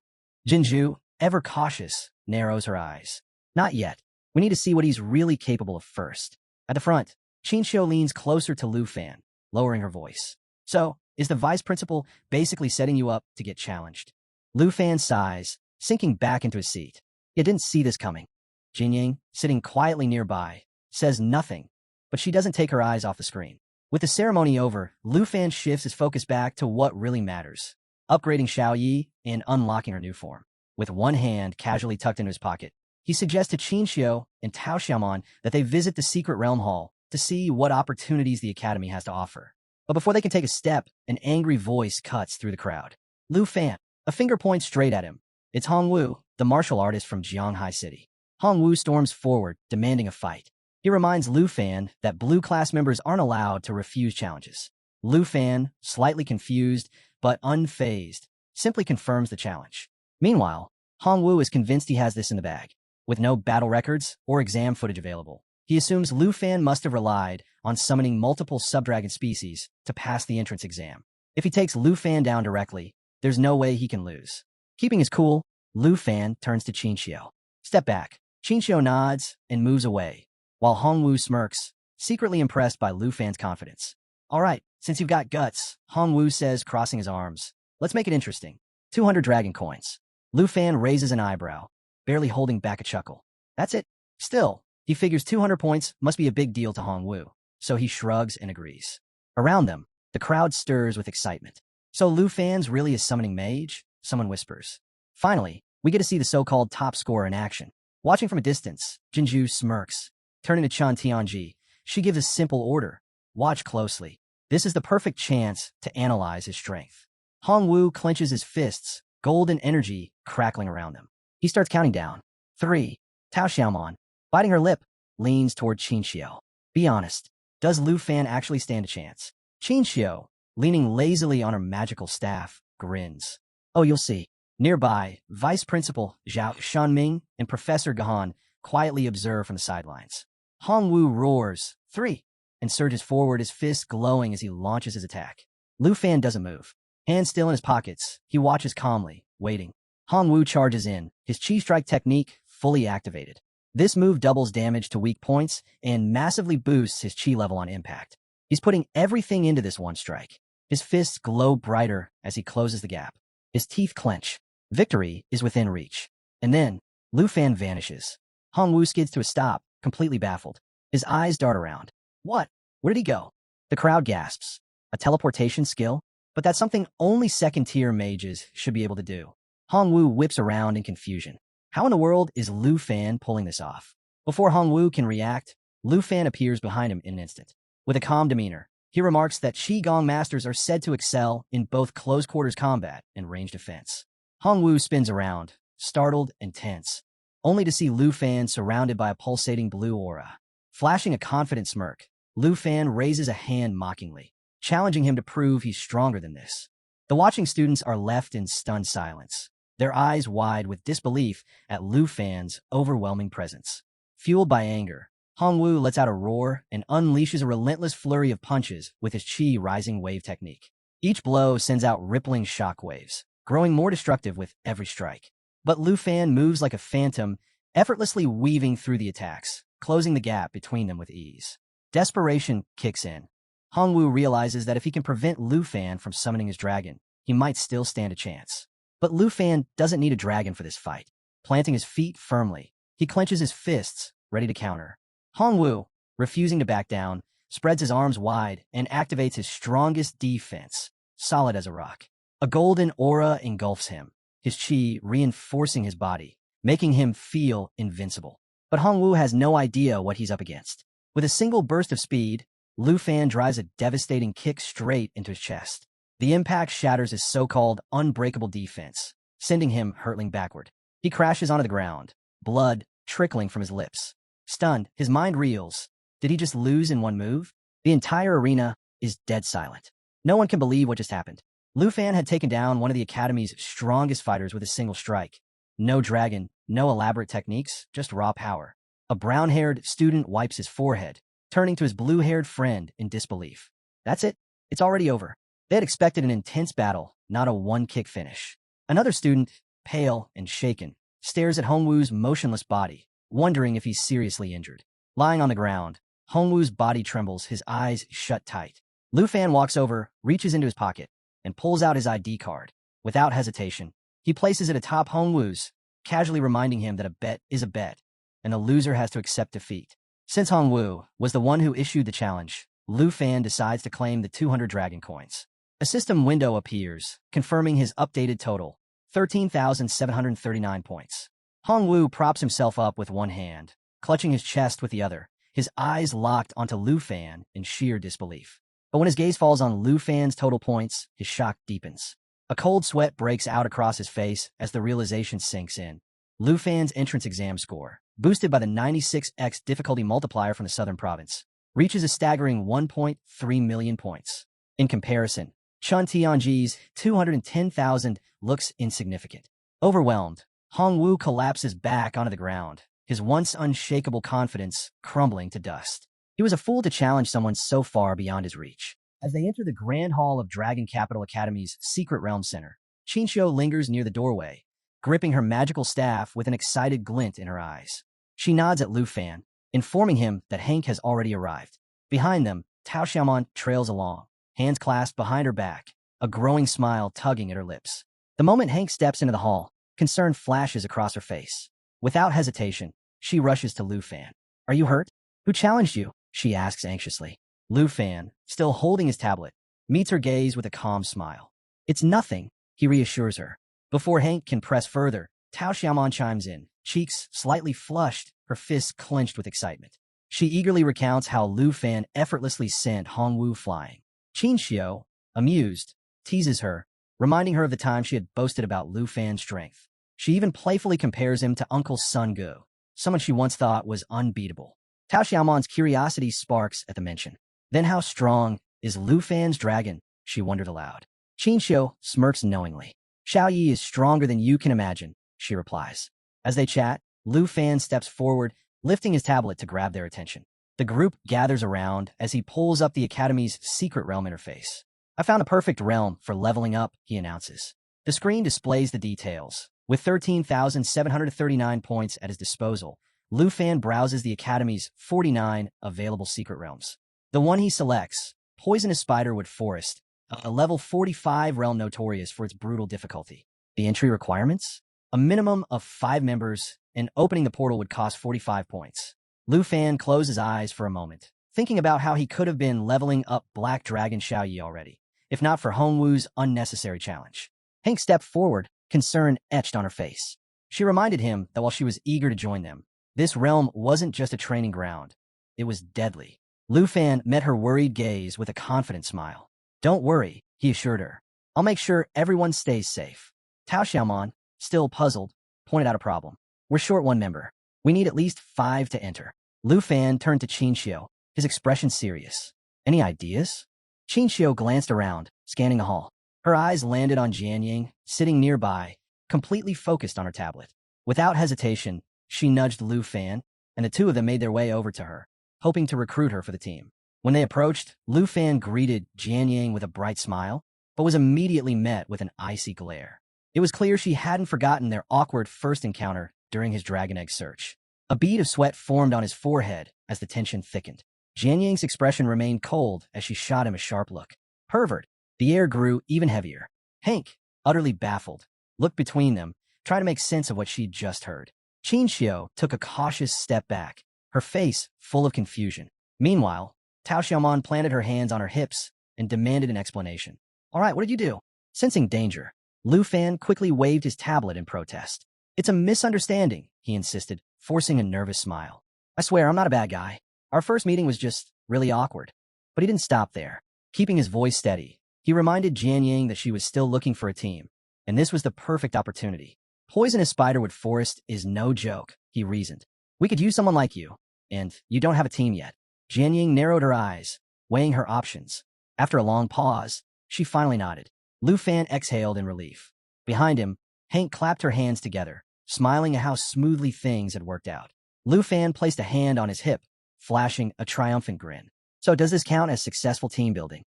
Jinju, ever cautious, narrows her eyes. Not yet. We need to see what he's really capable of first. At the front, Qinxiu leans closer to Lu Fan, lowering her voice. So, is the vice principal basically setting you up to get challenged? Lu Fan sighs, sinking back into his seat. He didn't see this coming. Jinying, sitting quietly nearby, says nothing, but she doesn't take her eyes off the screen. With the ceremony over, Lu Fan shifts his focus back to what really matters, upgrading Xiao Yi and unlocking her new form. With one hand casually tucked into his pocket, he suggests to Qinxiu and Tao Xiaomon that they visit the secret realm hall to see what opportunities the academy has to offer. But before they can take a step, an angry voice cuts through the crowd. Lu Fan, a finger points straight at him. It's Hongwu, the martial artist from Jianghai City. Hongwu storms forward, demanding a fight. He reminds Lu Fan that blue class members aren't allowed to refuse challenges. Lu Fan, slightly confused but unfazed, simply confirms the challenge. Meanwhile, Hongwu is convinced he has this in the bag. With no battle records or exam footage available, he assumes Lu Fan must have relied on summoning multiple subdragon species to pass the entrance exam. If he takes Lu Fan down directly, there's no way he can lose. Keeping his cool, Lu Fan turns to Qinxiu. Step back. Qinxiu nods and moves away, while Hongwu smirks, secretly impressed by Lu Fan's confidence. All right, since you've got guts, Hongwu says, crossing his arms. Let's make it interesting. 200 dragon coins. Lu Fan raises an eyebrow, barely holding back a chuckle. That's it. Still, he figures 200 points must be a big deal to Hongwu, so he shrugs and agrees. Around them, the crowd stirs with excitement. So Lu Fan's really a summoning mage? Someone whispers. Finally, we get to see the so-called top scorer in action. Watching from a distance, Jinju smirks. Turning to Chan Tianji, she gives a simple order. Watch closely. This is the perfect chance to analyze his strength. Hongwu clenches his fists, golden energy crackling around them. He starts counting down. 3. Tao Xiaomon, biting her lip, leans toward Qinxiu. Be honest, does Lu Fan actually stand a chance? Qinxiu, leaning lazily on her magical staff, grins. Oh, you'll see. Nearby, Vice Principal Zhao Shanming and Professor Gahan quietly observe from the sidelines. Hongwu roars, 3, and surges forward, his fist glowing as he launches his attack. Lu Fan doesn't move. Hands still in his pockets, he watches calmly, waiting. Hongwu charges in, his chi strike technique fully activated. This move doubles damage to weak points and massively boosts his chi level on impact. He's putting everything into this one strike. His fists glow brighter as he closes the gap. His teeth clench. Victory is within reach. And then, Lu Fan vanishes. Hongwu skids to a stop, completely baffled. His eyes dart around. What? Where did he go? The crowd gasps. A teleportation skill? But that's something only second-tier mages should be able to do. Hongwu whips around in confusion. How in the world is Lu Fan pulling this off? Before Hongwu can react, Lu Fan appears behind him in an instant. With a calm demeanor, he remarks that Qigong masters are said to excel in both close-quarters combat and range defense. Hongwu spins around, startled and tense, only to see Lu Fan surrounded by a pulsating blue aura. Flashing a confident smirk, Lu Fan raises a hand mockingly, challenging him to prove he's stronger than this. The watching students are left in stunned silence, their eyes wide with disbelief at Lu Fan's overwhelming presence. Fueled by anger, Hongwu lets out a roar and unleashes a relentless flurry of punches with his chi rising wave technique. Each blow sends out rippling shockwaves, growing more destructive with every strike. But Lu Fan moves like a phantom, effortlessly weaving through the attacks, closing the gap between them with ease. Desperation kicks in. Hongwu realizes that if he can prevent Lu Fan from summoning his dragon, he might still stand a chance. But Lu Fan doesn't need a dragon for this fight. Planting his feet firmly, he clenches his fists, ready to counter. Hongwu, refusing to back down, spreads his arms wide and activates his strongest defense, solid as a rock. A golden aura engulfs him, his chi reinforcing his body, making him feel invincible. But Hongwu has no idea what he's up against. With a single burst of speed, Lu Fan drives a devastating kick straight into his chest. The impact shatters his so-called unbreakable defense, sending him hurtling backward. He crashes onto the ground, blood trickling from his lips. Stunned, his mind reels. Did he just lose in one move? The entire arena is dead silent. No one can believe what just happened. Lu Fan had taken down one of the Academy's strongest fighters with a single strike. No dragon, no elaborate techniques, just raw power. A brown-haired student wipes his forehead, turning to his blue-haired friend in disbelief. That's it. It's already over. They had expected an intense battle, not a one-kick finish. Another student, pale and shaken, stares at Hongwu's motionless body, wondering if he's seriously injured. Lying on the ground, Hongwoo's body trembles, his eyes shut tight. Lu Fan walks over, reaches into his pocket, and pulls out his ID card. Without hesitation, he places it atop Hongwoo's, casually reminding him that a bet is a bet, and the loser has to accept defeat. Since Hongwoo was the one who issued the challenge, Lu Fan decides to claim the 200 dragon coins. A system window appears, confirming his updated total, 13,739 points. Hongwoo props himself up with one hand, clutching his chest with the other, his eyes locked onto Lu Fan in sheer disbelief. But when his gaze falls on Lu Fan's total points, his shock deepens. A cold sweat breaks out across his face as the realization sinks in. Lu Fan's entrance exam score, boosted by the 96x difficulty multiplier from the southern province, reaches a staggering 1.3 million points. In comparison, Chun Tianji's 210,000 looks insignificant. Overwhelmed, Hongwoo collapses back onto the ground, his once unshakable confidence crumbling to dust. He was a fool to challenge someone so far beyond his reach. As they enter the Grand Hall of Dragon Capital Academy's Secret Realm Center, Qinxiu lingers near the doorway, gripping her magical staff with an excited glint in her eyes. She nods at Lu Fan, informing him that Hank has already arrived. Behind them, Tao Xiaomon trails along, hands clasped behind her back, a growing smile tugging at her lips. The moment Hank steps into the hall, concern flashes across her face. Without hesitation, she rushes to Lu Fan. "Are you hurt? Who challenged you?" she asks anxiously. Lu Fan, still holding his tablet, meets her gaze with a calm smile. "It's nothing," he reassures her. Before Hank can press further, Tao Xiaomon chimes in, cheeks slightly flushed, her fists clenched with excitement. She eagerly recounts how Lu Fan effortlessly sent Hongwoo flying. Qinxiu, amused, teases her, reminding her of the time she had boasted about Lu Fan's strength. She even playfully compares him to Uncle Sun Gu, someone she once thought was unbeatable. Tao Xiaomon's curiosity sparks at the mention. Then how strong is Lu Fan's dragon? She wondered aloud. Qinxiu smirks knowingly. "Xiao Yi is stronger than you can imagine," she replies. As they chat, Lu Fan steps forward, lifting his tablet to grab their attention. The group gathers around as he pulls up the Academy's secret realm interface. "I found a perfect realm for leveling up," he announces. The screen displays the details. With 13,739 points at his disposal, Lu Fan browses the Academy's 49 available secret realms. The one he selects, Poisonous Spiderwood Forest, a level 45 realm notorious for its brutal difficulty. The entry requirements? A minimum of 5 members, and opening the portal would cost 45 points. Lu Fan closed his eyes for a moment, thinking about how he could have been leveling up Black Dragon Xiao Yi already, if not for Hongwoo's unnecessary challenge. Hank stepped forward, concern etched on her face. She reminded him that while she was eager to join them, this realm wasn't just a training ground. It was deadly. Lu Fan met her worried gaze with a confident smile. "Don't worry," he assured her. "I'll make sure everyone stays safe." Tao Xiaomon, still puzzled, pointed out a problem. "We're short one member. We need at least 5 to enter." Lu Fan turned to Qinxiu, his expression serious. "Any ideas?" Qinxiu glanced around, scanning the hall. Her eyes landed on Jianying, sitting nearby, completely focused on her tablet. Without hesitation, she nudged Lu Fan, and the two of them made their way over to her, hoping to recruit her for the team. When they approached, Lu Fan greeted Jianying with a bright smile, but was immediately met with an icy glare. It was clear she hadn't forgotten their awkward first encounter during his dragon egg search. A bead of sweat formed on his forehead as the tension thickened. Jianying's expression remained cold as she shot him a sharp look. "Pervert." The air grew even heavier. Hank, utterly baffled, looked between them, trying to make sense of what she'd just heard. Qinxiu took a cautious step back, her face full of confusion. Meanwhile, Tao Xiaomon planted her hands on her hips and demanded an explanation. "All right, what did you do?" Sensing danger, Lu Fan quickly waved his tablet in protest. "It's a misunderstanding," he insisted, forcing a nervous smile. "I swear I'm not a bad guy. Our first meeting was just really awkward." But he didn't stop there. Keeping his voice steady, he reminded Jianying that she was still looking for a team, and this was the perfect opportunity. "Poisonous Spiderwood Forest is no joke," he reasoned. "We could use someone like you, and you don't have a team yet." Jianying narrowed her eyes, weighing her options. After a long pause, she finally nodded. Lu Fan exhaled in relief. Behind him, Hank clapped her hands together, smiling at how smoothly things had worked out. Lu Fan placed a hand on his hip, flashing a triumphant grin. "So does this count as successful team building?"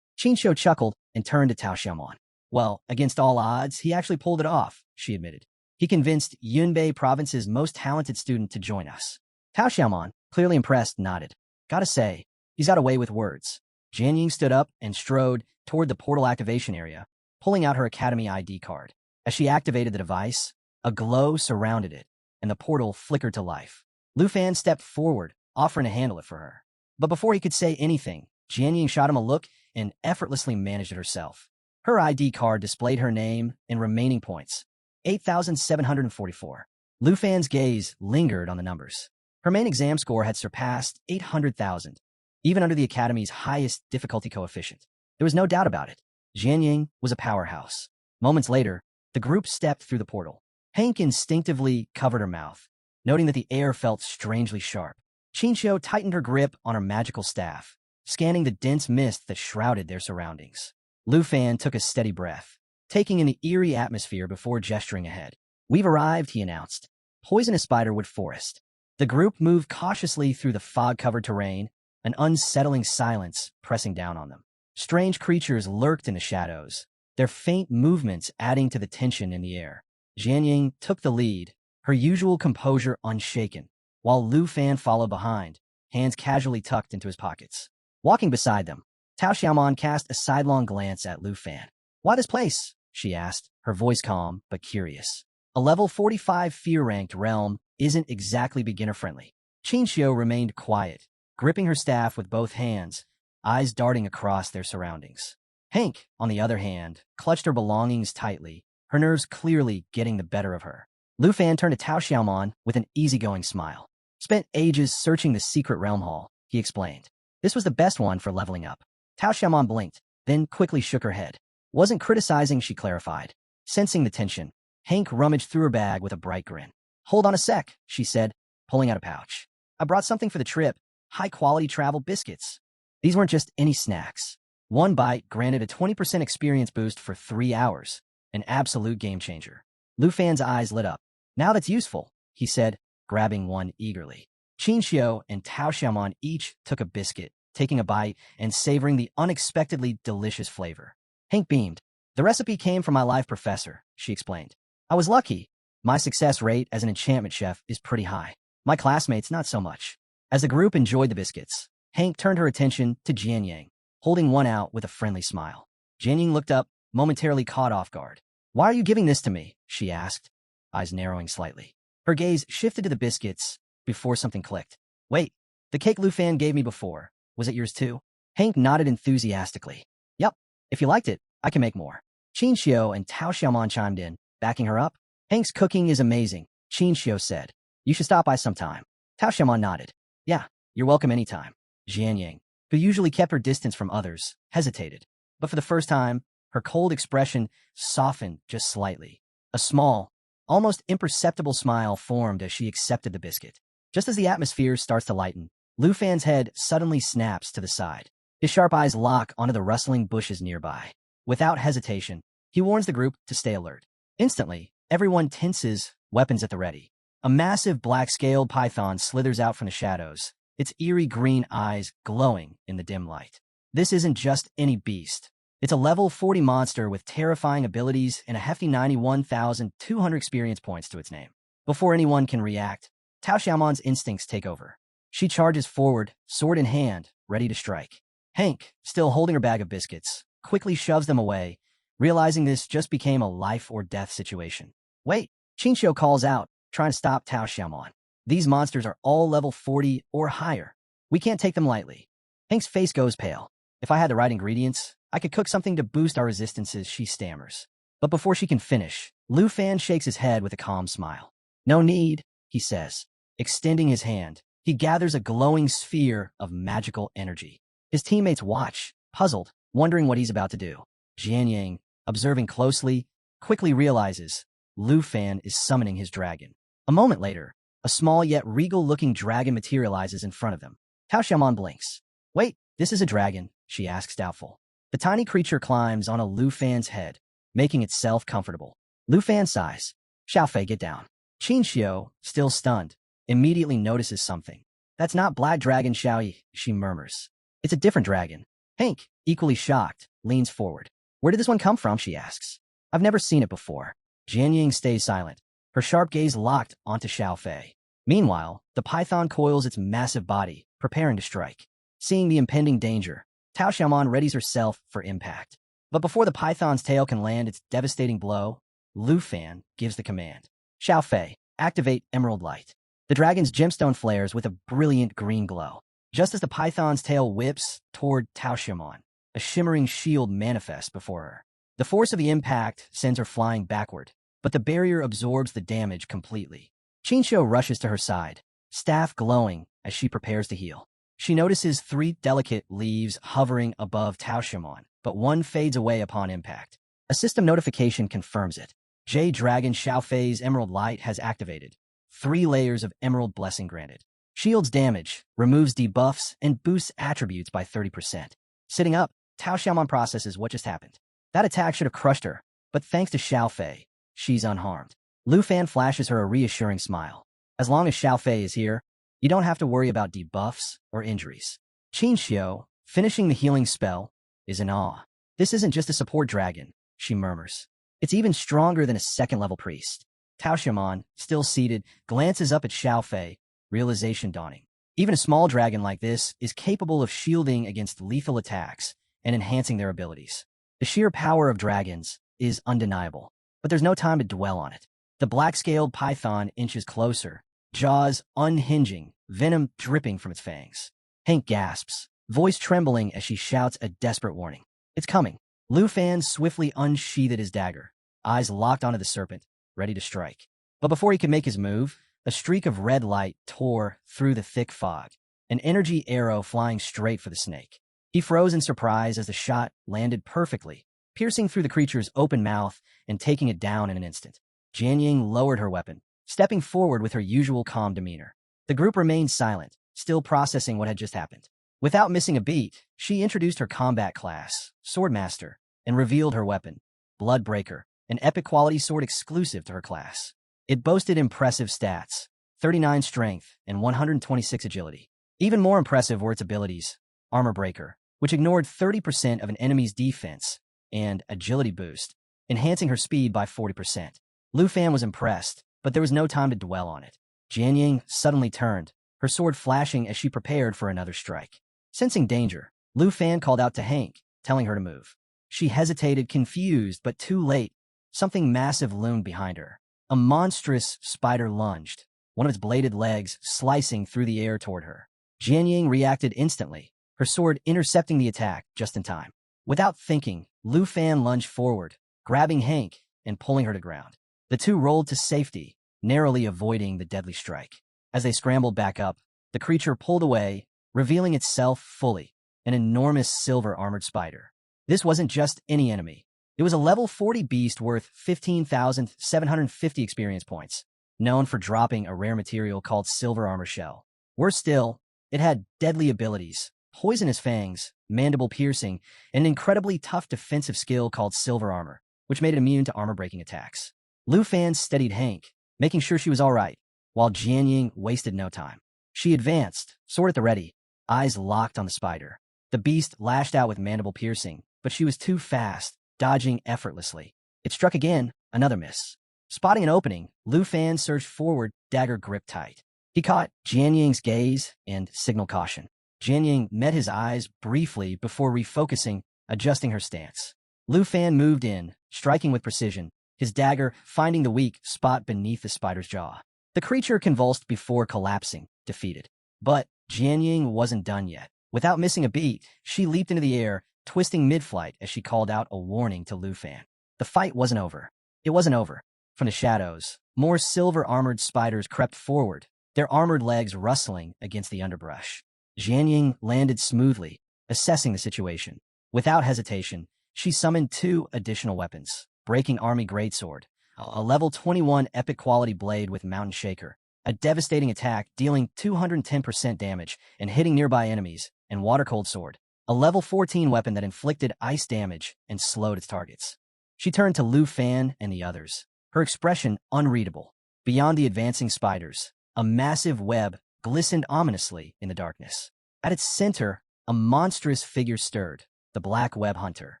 Qinxiu chuckled and turned to Tao Xiaomon. "Well, against all odds, he actually pulled it off," she admitted. He convinced Yunbei Province's most talented student to join us. Tao Xiaomon, clearly impressed, nodded. Gotta say, he's got a way with words. Jian Ying stood up and strode toward the portal activation area, pulling out her Academy ID card. As she activated the device, a glow surrounded it, and the portal flickered to life. Lu Fan stepped forward, offering to handle it for her. But before he could say anything, Jian Ying shot him a look and effortlessly managed it herself. Her ID card displayed her name and remaining points, 8,744. Lu Fan's gaze lingered on the numbers. Her main exam score had surpassed 800,000, even under the Academy's highest difficulty coefficient. There was no doubt about it. Jian Ying was a powerhouse. Moments later, the group stepped through the portal. Hank instinctively covered her mouth, noting that the air felt strangely sharp. Qinxiu tightened her grip on her magical staff, scanning the dense mist that shrouded their surroundings. Lu Fan took a steady breath, taking in the eerie atmosphere before gesturing ahead. We've arrived, he announced. Poisonous Spiderwood Forest. The group moved cautiously through the fog-covered terrain, an unsettling silence pressing down on them. Strange creatures lurked in the shadows, their faint movements adding to the tension in the air. Jian Ying took the lead, her usual composure unshaken, while Lu Fan followed behind, hands casually tucked into his pockets. Walking beside them, Tao Xiaomon cast a sidelong glance at Lu Fan. "Why this place?" she asked, her voice calm but curious. "A level 45 fear-ranked realm isn't exactly beginner-friendly." Qinxiu remained quiet, gripping her staff with both hands, eyes darting across their surroundings. Hank, on the other hand, clutched her belongings tightly, her nerves clearly getting the better of her. Lu Fan turned to Tao Xiaomon with an easygoing smile. "Spent ages searching the secret realm hall," he explained. "This was the best one for leveling up." Tao Xiaomon blinked, then quickly shook her head. "Wasn't criticizing," she clarified. Sensing the tension, Hank rummaged through her bag with a bright grin. "Hold on a sec," she said, pulling out a pouch. "I brought something for the trip, high-quality travel biscuits." These weren't just any snacks. One bite granted a 20% experience boost for 3 hours, an absolute game-changer. Lu Fan's eyes lit up. "Now that's useful," he said, grabbing one eagerly. Qinxiu and Tao Xiaomon each took a biscuit, taking a bite and savoring the unexpectedly delicious flavor. Hank beamed. "The recipe came from my live professor," she explained. "I was lucky. My success rate as an enchantment chef is pretty high. My classmates, not so much." As the group enjoyed the biscuits, Hank turned her attention to Jian Ying, holding one out with a friendly smile. Jian Ying looked up, momentarily caught off guard. "Why are you giving this to me?" she asked, eyes narrowing slightly. Her gaze shifted to the biscuits before something clicked. "Wait, the cake Lu Fan gave me before, was it yours too?" Hank nodded enthusiastically. "Yup, if you liked it, I can make more." Qinxiu and Tao Xiaomon chimed in, backing her up. "Hank's cooking is amazing," Qinxiu said. "You should stop by sometime." Tao Xiaomon nodded. "Yeah, you're welcome anytime." Jian Ying, who usually kept her distance from others, hesitated. But for the first time, her cold expression softened just slightly. A small, almost imperceptible smile formed as she accepted the biscuit. Just as the atmosphere starts to lighten, Lu Fan's head suddenly snaps to the side. His sharp eyes lock onto the rustling bushes nearby. Without hesitation, he warns the group to stay alert. Instantly, everyone tenses, weapons at the ready. A massive black-scaled python slithers out from the shadows, its eerie green eyes glowing in the dim light. This isn't just any beast. It's a level 40 monster with terrifying abilities and a hefty 91,200 experience points to its name. Before anyone can react, Tao Xiaomon's instincts take over. She charges forward, sword in hand, ready to strike. Hank, still holding her bag of biscuits, quickly shoves them away, realizing this just became a life-or-death situation. "Wait," Qinxiu calls out, trying to stop Tao Xiaomon. "These monsters are all level 40 or higher. We can't take them lightly." Hank's face goes pale. "If I had the right ingredients, I could cook something to boost our resistances," she stammers. But before she can finish, Lu Fan shakes his head with a calm smile. "No need," he says. Extending his hand, he gathers a glowing sphere of magical energy. His teammates watch, puzzled, wondering what he's about to do. Jian Ying, observing closely, quickly realizes Lu Fan is summoning his dragon. A moment later, a small yet regal-looking dragon materializes in front of them. Tao Xiaomon blinks. "Wait, this is a dragon?" she asks, doubtful. The tiny creature climbs on a Lu Fan's head, making itself comfortable. Lu Fan sighs. "Xiaofei, get down." Qinxiu, still stunned, immediately notices something. "That's not Black Dragon Xiaoyi," she murmurs. "It's a different dragon." Hank, equally shocked, leans forward. "Where did this one come from?" she asks. "I've never seen it before." Jian Ying stays silent, her sharp gaze locked onto Xiao Fei. Meanwhile, the python coils its massive body, preparing to strike. Seeing the impending danger, Tao Xiaomon readies herself for impact. But before the python's tail can land its devastating blow, Lu Fan gives the command. Xiao Fei, activate Emerald Light. The dragon's gemstone flares with a brilliant green glow. Just as the python's tail whips toward Tao Xiaomon, a shimmering shield manifests before her. The force of the impact sends her flying backward, but the barrier absorbs the damage completely. Qinxiu rushes to her side, staff glowing as she prepares to heal. She notices 3 delicate leaves hovering above Tao Xiaomon, but one fades away upon impact. A system notification confirms it. Jade Dragon Xiao Fei's Emerald Light has activated. 3 layers of Emerald Blessing granted. Shields damage, removes debuffs, and boosts attributes by 30%. Sitting up, Tao Xiaomon processes what just happened. That attack should have crushed her, but thanks to Xiao Fei, she's unharmed. Lu Fan flashes her a reassuring smile. As long as Xiao Fei is here, you don't have to worry about debuffs or injuries. Qinxiu, finishing the healing spell, is in awe. This isn't just a support dragon, she murmurs. It's even stronger than a second-level priest. Tao Xiaomon, still seated, glances up at Xiao Fei, realization dawning. Even a small dragon like this is capable of shielding against lethal attacks and enhancing their abilities. The sheer power of dragons is undeniable, but there's no time to dwell on it. The black-scaled python inches closer, jaws unhinging, venom dripping from its fangs. Hank gasps, voice trembling as she shouts a desperate warning. It's coming. Lu Fan swiftly unsheathed his dagger, eyes locked onto the serpent, ready to strike. But before he could make his move, a streak of red light tore through the thick fog, an energy arrow flying straight for the snake. He froze in surprise as the shot landed perfectly, piercing through the creature's open mouth and taking it down in an instant. Jianying lowered her weapon, stepping forward with her usual calm demeanor. The group remained silent, still processing what had just happened. Without missing a beat, she introduced her combat class, Swordmaster, and revealed her weapon, Bloodbreaker, an epic quality sword exclusive to her class. It boasted impressive stats, 39 strength and 126 agility. Even more impressive were its abilities, Armor Breaker, which ignored 30% of an enemy's defense, and Agility Boost, enhancing her speed by 40%. Lu Fan was impressed, but there was no time to dwell on it. Jianying suddenly turned, her sword flashing as she prepared for another strike. Sensing danger, Lu Fan called out to Hank, telling her to move. She hesitated, confused, but too late. Something massive loomed behind her. A monstrous spider lunged, one of its bladed legs slicing through the air toward her. Jianying reacted instantly, her sword intercepting the attack just in time. Without thinking, Lu Fan lunged forward, grabbing Hank and pulling her to ground. The two rolled to safety, narrowly avoiding the deadly strike. As they scrambled back up, the creature pulled away, revealing itself fully, an enormous silver-armored spider. This wasn't just any enemy. It was a level 40 beast worth 15,750 experience points, known for dropping a rare material called Silver Armor Shell. Worse still, it had deadly abilities, poisonous fangs, mandible piercing, and an incredibly tough defensive skill called Silver Armor, which made it immune to armor-breaking attacks. Lu Fan steadied Hank, making sure she was all right, while Jianying wasted no time. She advanced, sword at the ready, eyes locked on the spider. The beast lashed out with mandible piercing, but she was too fast, dodging effortlessly. It struck again, another miss. Spotting an opening, Lu Fan surged forward, dagger gripped tight. He caught Jianying's gaze and signaled caution. Jianying met his eyes briefly before refocusing, adjusting her stance. Lu Fan moved in, striking with precision, his dagger finding the weak spot beneath the spider's jaw. The creature convulsed before collapsing, defeated. But Jianying wasn't done yet. Without missing a beat, she leaped into the air, twisting mid-flight as she called out a warning to Lu Fan. The fight wasn't over. It wasn't over. From the shadows, more silver-armored spiders crept forward, their armored legs rustling against the underbrush. Jianying landed smoothly, assessing the situation. Without hesitation, she summoned 2 additional weapons, Breaking Army Greatsword, a level 21 epic quality blade with Mountain Shaker, a devastating attack dealing 210% damage and hitting nearby enemies, and Water Cold Sword, a level 14 weapon that inflicted ice damage and slowed its targets. She turned to Lu Fan and the others, her expression unreadable. Beyond the advancing spiders, a massive web glistened ominously in the darkness. At its center, a monstrous figure stirred, the Black Web Hunter.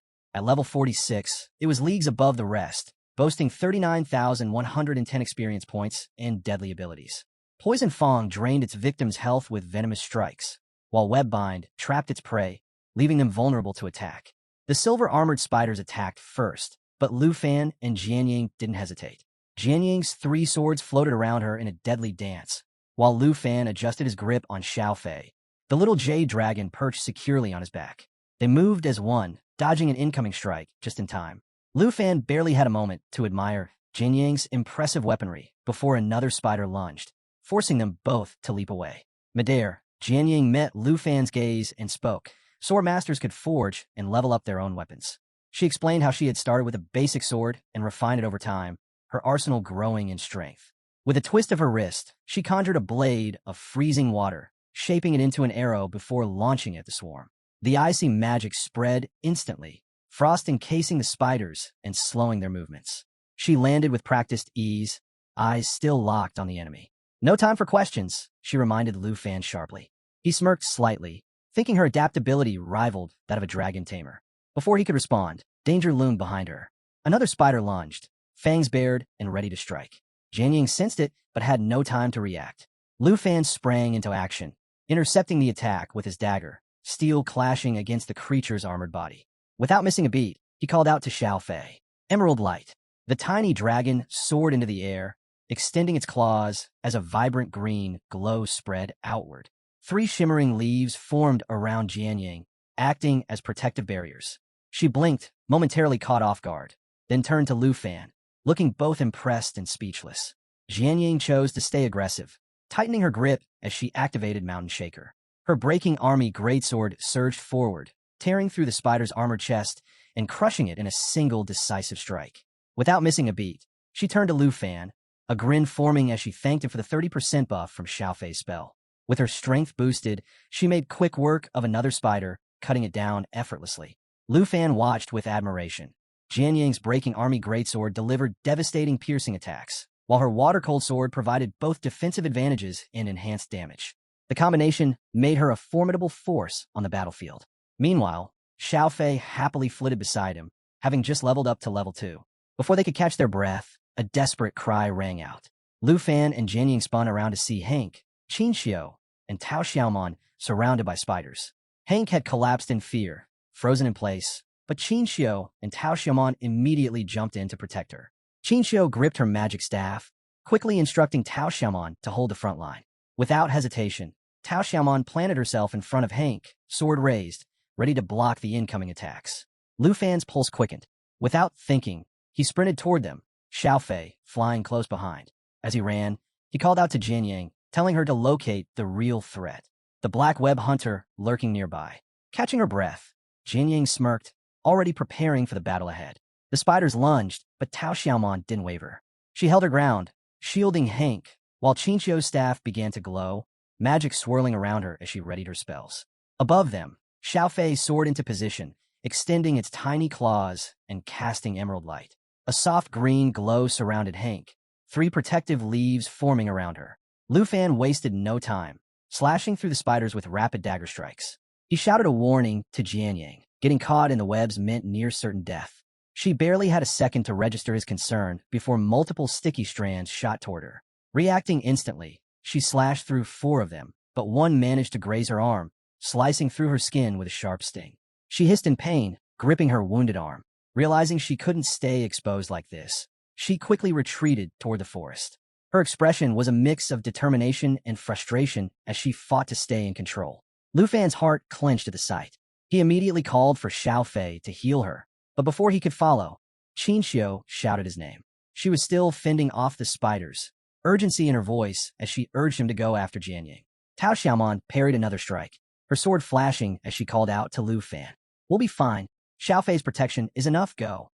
At level 46, it was leagues above the rest, boasting 39,110 experience points and deadly abilities. Poison Fang drained its victim's health with venomous strikes, while Webbind trapped its prey, leaving them vulnerable to attack. The silver-armored spiders attacked first, but Lu Fan and Jianying didn't hesitate. Jianying's 3 swords floated around her in a deadly dance, while Lu Fan adjusted his grip on Xiao Fei. The little jade dragon perched securely on his back. They moved as one, dodging an incoming strike just in time. Lu Fan barely had a moment to admire Jianying's impressive weaponry before another spider lunged, forcing them both to leap away. Midair, Jianying met Lu Fan's gaze and spoke. Sword masters could forge and level up their own weapons. She explained how she had started with a basic sword and refined it over time, her arsenal growing in strength. With a twist of her wrist, she conjured a blade of freezing water, shaping it into an arrow before launching it at the swarm. The icy magic spread instantly, frost encasing the spiders and slowing their movements. She landed with practiced ease, eyes still locked on the enemy. No time for questions, she reminded Lu Fan sharply. He smirked slightly, thinking her adaptability rivaled that of a dragon tamer. Before he could respond, danger loomed behind her. Another spider lunged, fangs bared and ready to strike. Jianying sensed it, but had no time to react. Lu Fan sprang into action, intercepting the attack with his dagger, steel clashing against the creature's armored body. Without missing a beat, he called out to Xiao Fei. Emerald Light. The tiny dragon soared into the air, extending its claws as a vibrant green glow spread outward. 3 shimmering leaves formed around Jianying, acting as protective barriers. She blinked, momentarily caught off guard, then turned to Lu Fan, looking both impressed and speechless. Jianying chose to stay aggressive, tightening her grip as she activated Mountain Shaker. Her breaking army greatsword surged forward, tearing through the spider's armored chest and crushing it in a single decisive strike. Without missing a beat, she turned to Lu Fan, a grin forming as she thanked him for the 30% buff from Xiao Fei's spell. With her strength boosted, she made quick work of another spider, cutting it down effortlessly. Lu Fan watched with admiration. Jianying's breaking army greatsword delivered devastating piercing attacks, while her water-cold sword provided both defensive advantages and enhanced damage. The combination made her a formidable force on the battlefield. Meanwhile, Xiao Fei happily flitted beside him, having just leveled up to level 2. Before they could catch their breath, a desperate cry rang out. Lu Fan and Jianying spun around to see Hank, Qin Xiu, and Tao Xiaomon surrounded by spiders. Hank had collapsed in fear, frozen in place, but Qin Xiu and Tao Xiaomon immediately jumped in to protect her. Qin Xiu gripped her magic staff, quickly instructing Tao Xiaomon to hold the front line. Without hesitation, Tao Xiaomon planted herself in front of Hank, sword raised, ready to block the incoming attacks. Lu Fan's pulse quickened. Without thinking, he sprinted toward them, Xiao Fei flying close behind. As he ran, he called out to Jianying, telling her to locate the real threat, the black web hunter lurking nearby. Catching her breath, Jianying smirked, already preparing for the battle ahead. The spiders lunged, but Tao Xiaomon didn't waver. She held her ground, shielding Hank, while Qin Xiu's staff began to glow, magic swirling around her as she readied her spells. Above them, Xiao Fei soared into position, extending its tiny claws and casting emerald light. A soft green glow surrounded Hank, 3 protective leaves forming around her. Lu Fan wasted no time, slashing through the spiders with rapid dagger strikes. He shouted a warning to Jianying. Getting caught in the webs meant near certain death. She barely had a second to register his concern before multiple sticky strands shot toward her. Reacting instantly, she slashed through 4 of them, but one managed to graze her arm, slicing through her skin with a sharp sting. She hissed in pain, gripping her wounded arm. Realizing she couldn't stay exposed like this, she quickly retreated toward the forest. Her expression was a mix of determination and frustration as she fought to stay in control. Lu Fan's heart clenched at the sight. He immediately called for Xiao Fei to heal her, but before he could follow, Qin Xiu shouted his name. She was still fending off the spiders, urgency in her voice as she urged him to go after Jianying. Tao Xiaomon parried another strike, her sword flashing as she called out to Lu Fan. "We'll be fine. Xiao Fei's protection is enough, go."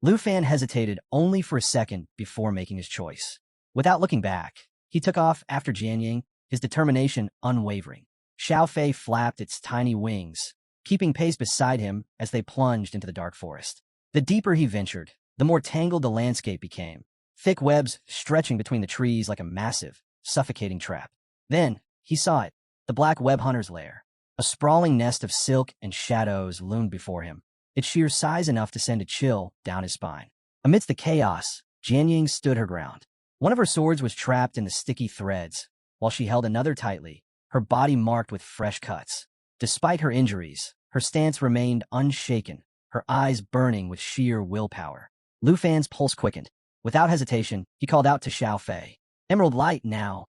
Lu Fan hesitated only for a second before making his choice. Without looking back, he took off after Jianying, his determination unwavering. Xiao Fei flapped its tiny wings, keeping pace beside him as they plunged into the dark forest. The deeper he ventured, the more tangled the landscape became, thick webs stretching between the trees like a massive, suffocating trap. Then, he saw it, the black web hunter's lair. A sprawling nest of silk and shadows loomed before him, its sheer size enough to send a chill down his spine. Amidst the chaos, Jianying stood her ground. One of her swords was trapped in the sticky threads, while she held another tightly, her body marked with fresh cuts. Despite her injuries, her stance remained unshaken, her eyes burning with sheer willpower. Lu Fan's pulse quickened. Without hesitation, he called out to Xiao Fei. "Emerald light now."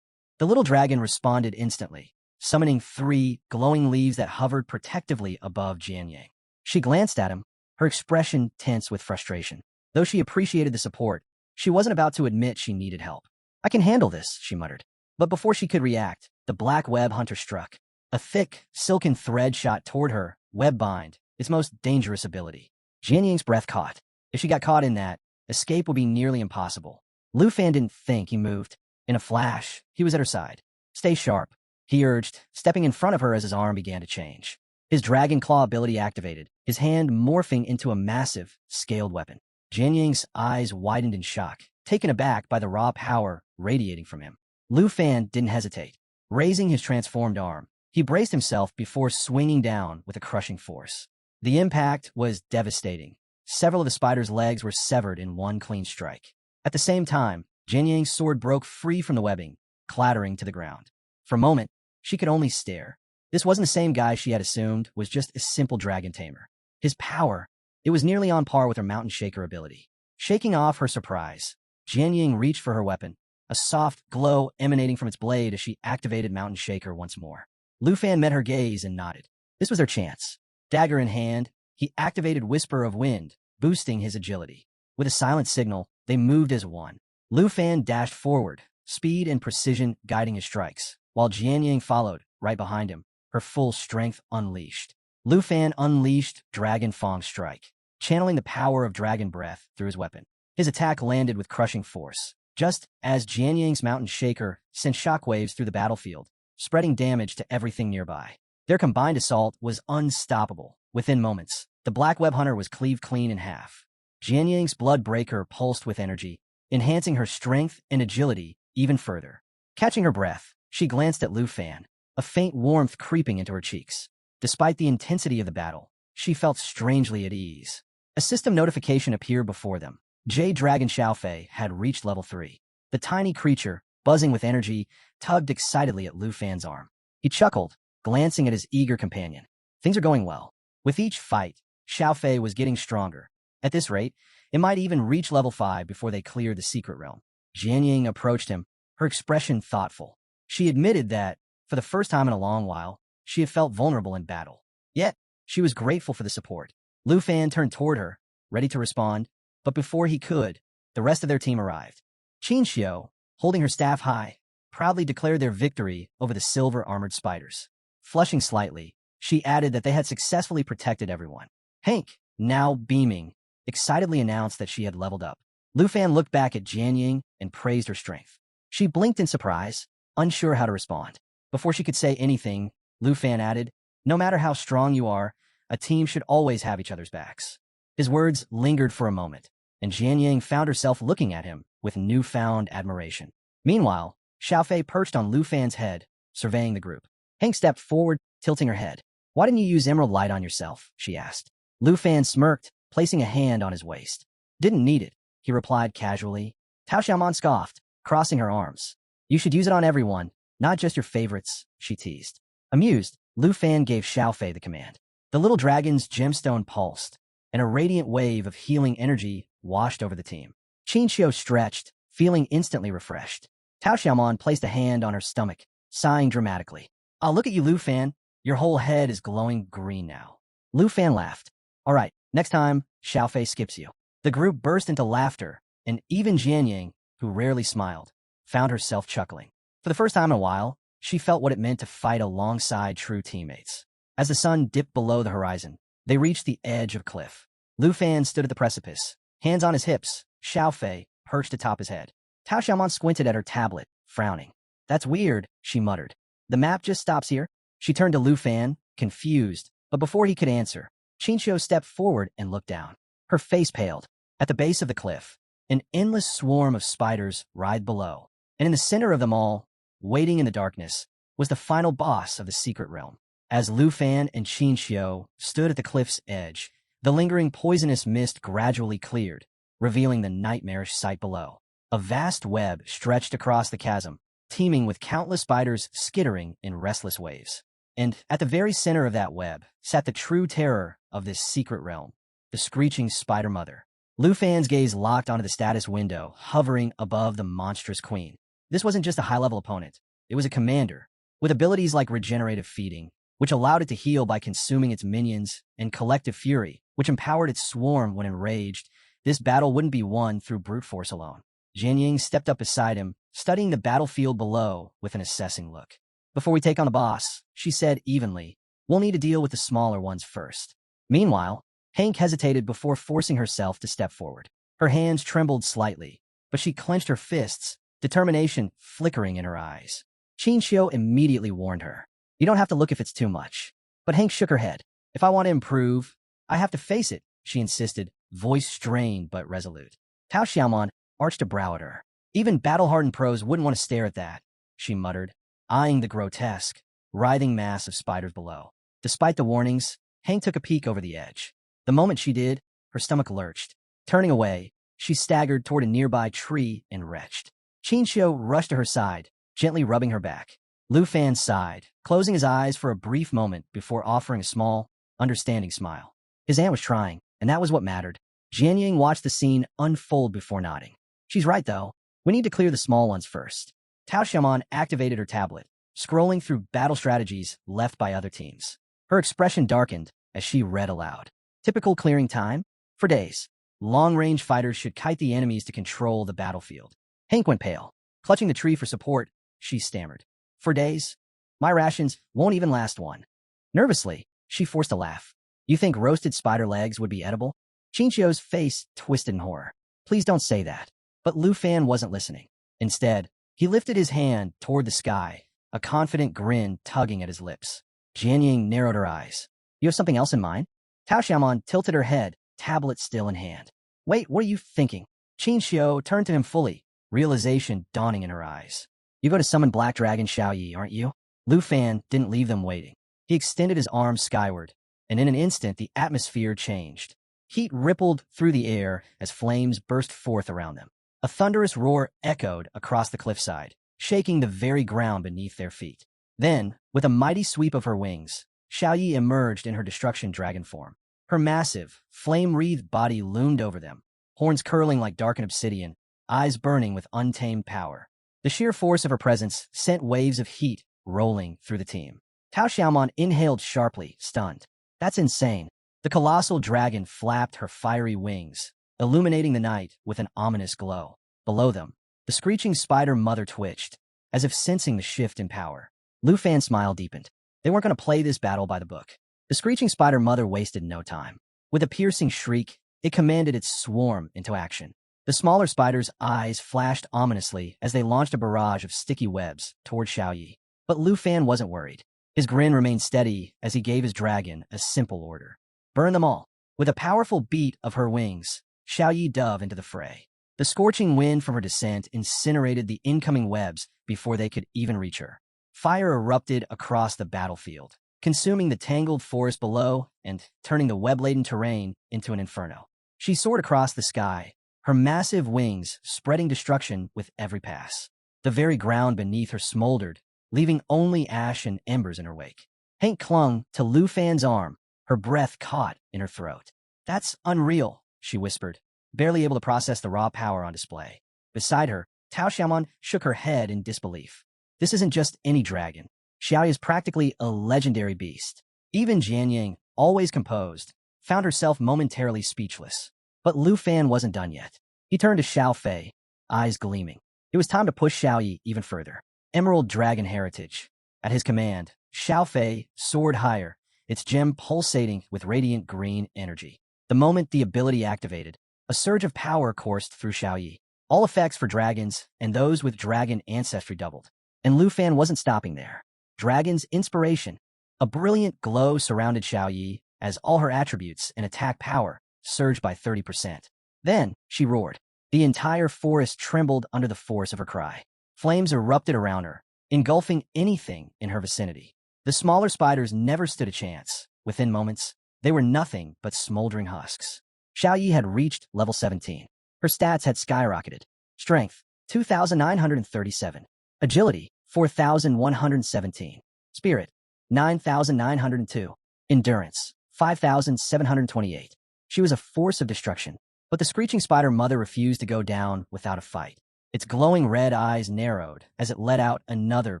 The little dragon responded instantly, summoning 3 glowing leaves that hovered protectively above Jianying. She glanced at him, her expression tense with frustration. Though she appreciated the support, she wasn't about to admit she needed help. "I can handle this," she muttered. But before she could react, the black web hunter struck. A thick, silken thread shot toward her, web bind, its most dangerous ability. Jianying's breath caught. If she got caught in that, escape would be nearly impossible. Lu Fan didn't think he moved. In a flash, he was at her side. "Stay sharp," he urged, stepping in front of her as his arm began to change. His dragon claw ability activated, his hand morphing into a massive, scaled weapon. Jianying's eyes widened in shock, taken aback by the raw power radiating from him. Lu Fan didn't hesitate. Raising his transformed arm, he braced himself before swinging down with a crushing force. The impact was devastating. Several of the spider's legs were severed in one clean strike. At the same time, Jianying's sword broke free from the webbing, clattering to the ground. For a moment, she could only stare. This wasn't the same guy she had assumed was just a simple dragon tamer. His power, it was nearly on par with her mountain shaker ability. Shaking off her surprise, Jianying reached for her weapon, a soft glow emanating from its blade as she activated mountain shaker once more. Lu Fan met her gaze and nodded. This was their chance. Dagger in hand, he activated Whisper of Wind, boosting his agility. With a silent signal, they moved as one. Lu Fan dashed forward, speed and precision guiding his strikes, while Jianying followed, right behind him, her full strength unleashed. Lu Fan unleashed Dragon Fang Strike, channeling the power of dragon breath through his weapon. His attack landed with crushing force, just as Jianying's mountain shaker sent shockwaves through the battlefield, spreading damage to everything nearby. Their combined assault was unstoppable. Within moments, the black web hunter was cleaved clean in half. Jianying's blood breaker pulsed with energy, enhancing her strength and agility even further. Catching her breath, she glanced at Lu Fan, a faint warmth creeping into her cheeks. Despite the intensity of the battle, she felt strangely at ease. A system notification appeared before them. Jade Dragon Xiaofei had reached level 3. The tiny creature, buzzing with energy, tugged excitedly at Lu Fan's arm. He chuckled, glancing at his eager companion. Things are going well. With each fight, Xiaofei was getting stronger. At this rate, it might even reach level 5 before they cleared the secret realm. Jianying approached him, her expression thoughtful. She admitted that, for the first time in a long while, she had felt vulnerable in battle. Yet, she was grateful for the support. Lu Fan turned toward her, ready to respond, but before he could, the rest of their team arrived. Qin Xiu, holding her staff high, proudly declared their victory over the silver-armored spiders. Flushing slightly, she added that they had successfully protected everyone. Hank, now beaming, excitedly announced that she had leveled up. Lu Fan looked back at Jianying and praised her strength. She blinked in surprise, unsure how to respond. Before she could say anything, Lu Fan added, "No matter how strong you are, a team should always have each other's backs." His words lingered for a moment, and Jianying found herself looking at him with newfound admiration. Meanwhile, Xiaofei perched on Lu Fan's head, surveying the group. Hank stepped forward, tilting her head. "Why didn't you use emerald light on yourself?" she asked. Lu Fan smirked, placing a hand on his waist. "Didn't need it," he replied casually. Tao Xiaomon scoffed, crossing her arms. "You should use it on everyone, not just your favorites," she teased. Amused, Lu Fan gave Xiaofei the command. The little dragon's gemstone pulsed, and a radiant wave of healing energy washed over the team. Qin Xiu stretched, feeling instantly refreshed. Tao Xiaomon placed a hand on her stomach, sighing dramatically. "I'll look at you, Lu Fan. Your whole head is glowing green now." Lu Fan laughed. "All right, next time, Xiaofei skips you." The group burst into laughter, and even Jianying, who rarely smiled, found herself chuckling. For the first time in a while, she felt what it meant to fight alongside true teammates. As the sun dipped below the horizon, they reached the edge of a cliff. Lu Fan stood at the precipice, hands on his hips, Xiaofei perched atop his head. Tao Xiaomon squinted at her tablet, frowning. "That's weird," she muttered. "The map just stops here?" She turned to Lu Fan, confused, but before he could answer, Qin Xiu stepped forward and looked down. Her face paled. At the base of the cliff, an endless swarm of spiders writhed below, and in the center of them all, waiting in the darkness, was the final boss of the secret realm. As Lu Fan and Qin Xiu stood at the cliff's edge, the lingering poisonous mist gradually cleared, revealing the nightmarish sight below. A vast web stretched across the chasm, teeming with countless spiders skittering in restless waves. And at the very center of that web sat the true terror of this secret realm, the screeching spider mother. Lu Fan's gaze locked onto the status window, hovering above the monstrous queen. This wasn't just a high-level opponent. It was a commander, with abilities like regenerative feeding, which allowed it to heal by consuming its minions, and collective fury, which empowered its swarm when enraged. This battle wouldn't be won through brute force alone. Jianying stepped up beside him, studying the battlefield below with an assessing look. Before we take on the boss, she said evenly, we'll need to deal with the smaller ones first. Meanwhile, Hank hesitated before forcing herself to step forward. Her hands trembled slightly, but she clenched her fists, determination flickering in her eyes. Chinchio immediately warned her. You don't have to look if it's too much. But Hank shook her head. If I want to improve, I have to face it, she insisted, voice strained but resolute. Tao Xiaomon arched a brow at her. Even battle-hardened pros wouldn't want to stare at that, she muttered, eyeing the grotesque, writhing mass of spiders below. Despite the warnings, Hank took a peek over the edge. The moment she did, her stomach lurched. Turning away, she staggered toward a nearby tree and retched. Chinchio rushed to her side, gently rubbing her back. Lu Fan sighed, closing his eyes for a brief moment before offering a small, understanding smile. His aunt was trying, and that was what mattered. Jianying watched the scene unfold before nodding. She's right, though. We need to clear the small ones first. Tao Xiaomon activated her tablet, scrolling through battle strategies left by other teams. Her expression darkened as she read aloud. Typical clearing time? For days. Long-range fighters should kite the enemies to control the battlefield. Hank went pale. Clutching the tree for support, she stammered. For days? My rations won't even last one. Nervously, she forced a laugh. You think roasted spider legs would be edible? Chinchio's face twisted in horror. Please don't say that. But Lu Fan wasn't listening. Instead, he lifted his hand toward the sky, a confident grin tugging at his lips. Jianying narrowed her eyes. You have something else in mind? Tao Xiaomon tilted her head, tablet still in hand. Wait, what are you thinking? Chinchio turned to him fully, realization dawning in her eyes. You go to summon Black Dragon Xiaoyi, aren't you? Lu Fan didn't leave them waiting. He extended his arms skyward, and in an instant the atmosphere changed. Heat rippled through the air as flames burst forth around them. A thunderous roar echoed across the cliffside, shaking the very ground beneath their feet. Then, with a mighty sweep of her wings, Xiaoyi emerged in her destruction dragon form. Her massive, flame-wreathed body loomed over them, horns curling like darkened obsidian, eyes burning with untamed power. The sheer force of her presence sent waves of heat rolling through the team. Tao Xiaomon inhaled sharply, stunned. That's insane. The colossal dragon flapped her fiery wings, illuminating the night with an ominous glow. Below them, the screeching spider mother twitched, as if sensing the shift in power. Lu Fan's smile deepened. They weren't going to play this battle by the book. The screeching spider mother wasted no time. With a piercing shriek, it commanded its swarm into action. The smaller spider's eyes flashed ominously as they launched a barrage of sticky webs toward Xiaoyi. But Lu Fan wasn't worried. His grin remained steady as he gave his dragon a simple order. Burn them all. With a powerful beat of her wings, Xiaoyi dove into the fray. The scorching wind from her descent incinerated the incoming webs before they could even reach her. Fire erupted across the battlefield, consuming the tangled forest below and turning the web-laden terrain into an inferno. She soared across the sky, her massive wings spreading destruction with every pass. The very ground beneath her smoldered, leaving only ash and embers in her wake. Hank clung to Lu Fan's arm, her breath caught in her throat. That's unreal, she whispered, barely able to process the raw power on display. Beside her, Tao Xiaomon shook her head in disbelief. This isn't just any dragon. Xiaoyi is practically a legendary beast. Even Jianying, always composed, found herself momentarily speechless. But Lu Fan wasn't done yet. He turned to Xiao Fei, eyes gleaming. It was time to push Xiaoyi even further. Emerald Dragon Heritage. At his command, Xiao Fei soared higher, its gem pulsating with radiant green energy. The moment the ability activated, a surge of power coursed through Xiaoyi. All effects for dragons and those with dragon ancestry doubled. And Lu Fan wasn't stopping there. Dragon's inspiration. A brilliant glow surrounded Xiaoyi as all her attributes and attack power surged by 30%. Then, she roared. The entire forest trembled under the force of her cry. Flames erupted around her, engulfing anything in her vicinity. The smaller spiders never stood a chance. Within moments, they were nothing but smoldering husks. Xiaoyi had reached level 17. Her stats had skyrocketed. Strength, 2,937. Agility, 4,117. Spirit, 9,902. Endurance, 5,728. She was a force of destruction, but the screeching spider mother refused to go down without a fight. Its glowing red eyes narrowed as it let out another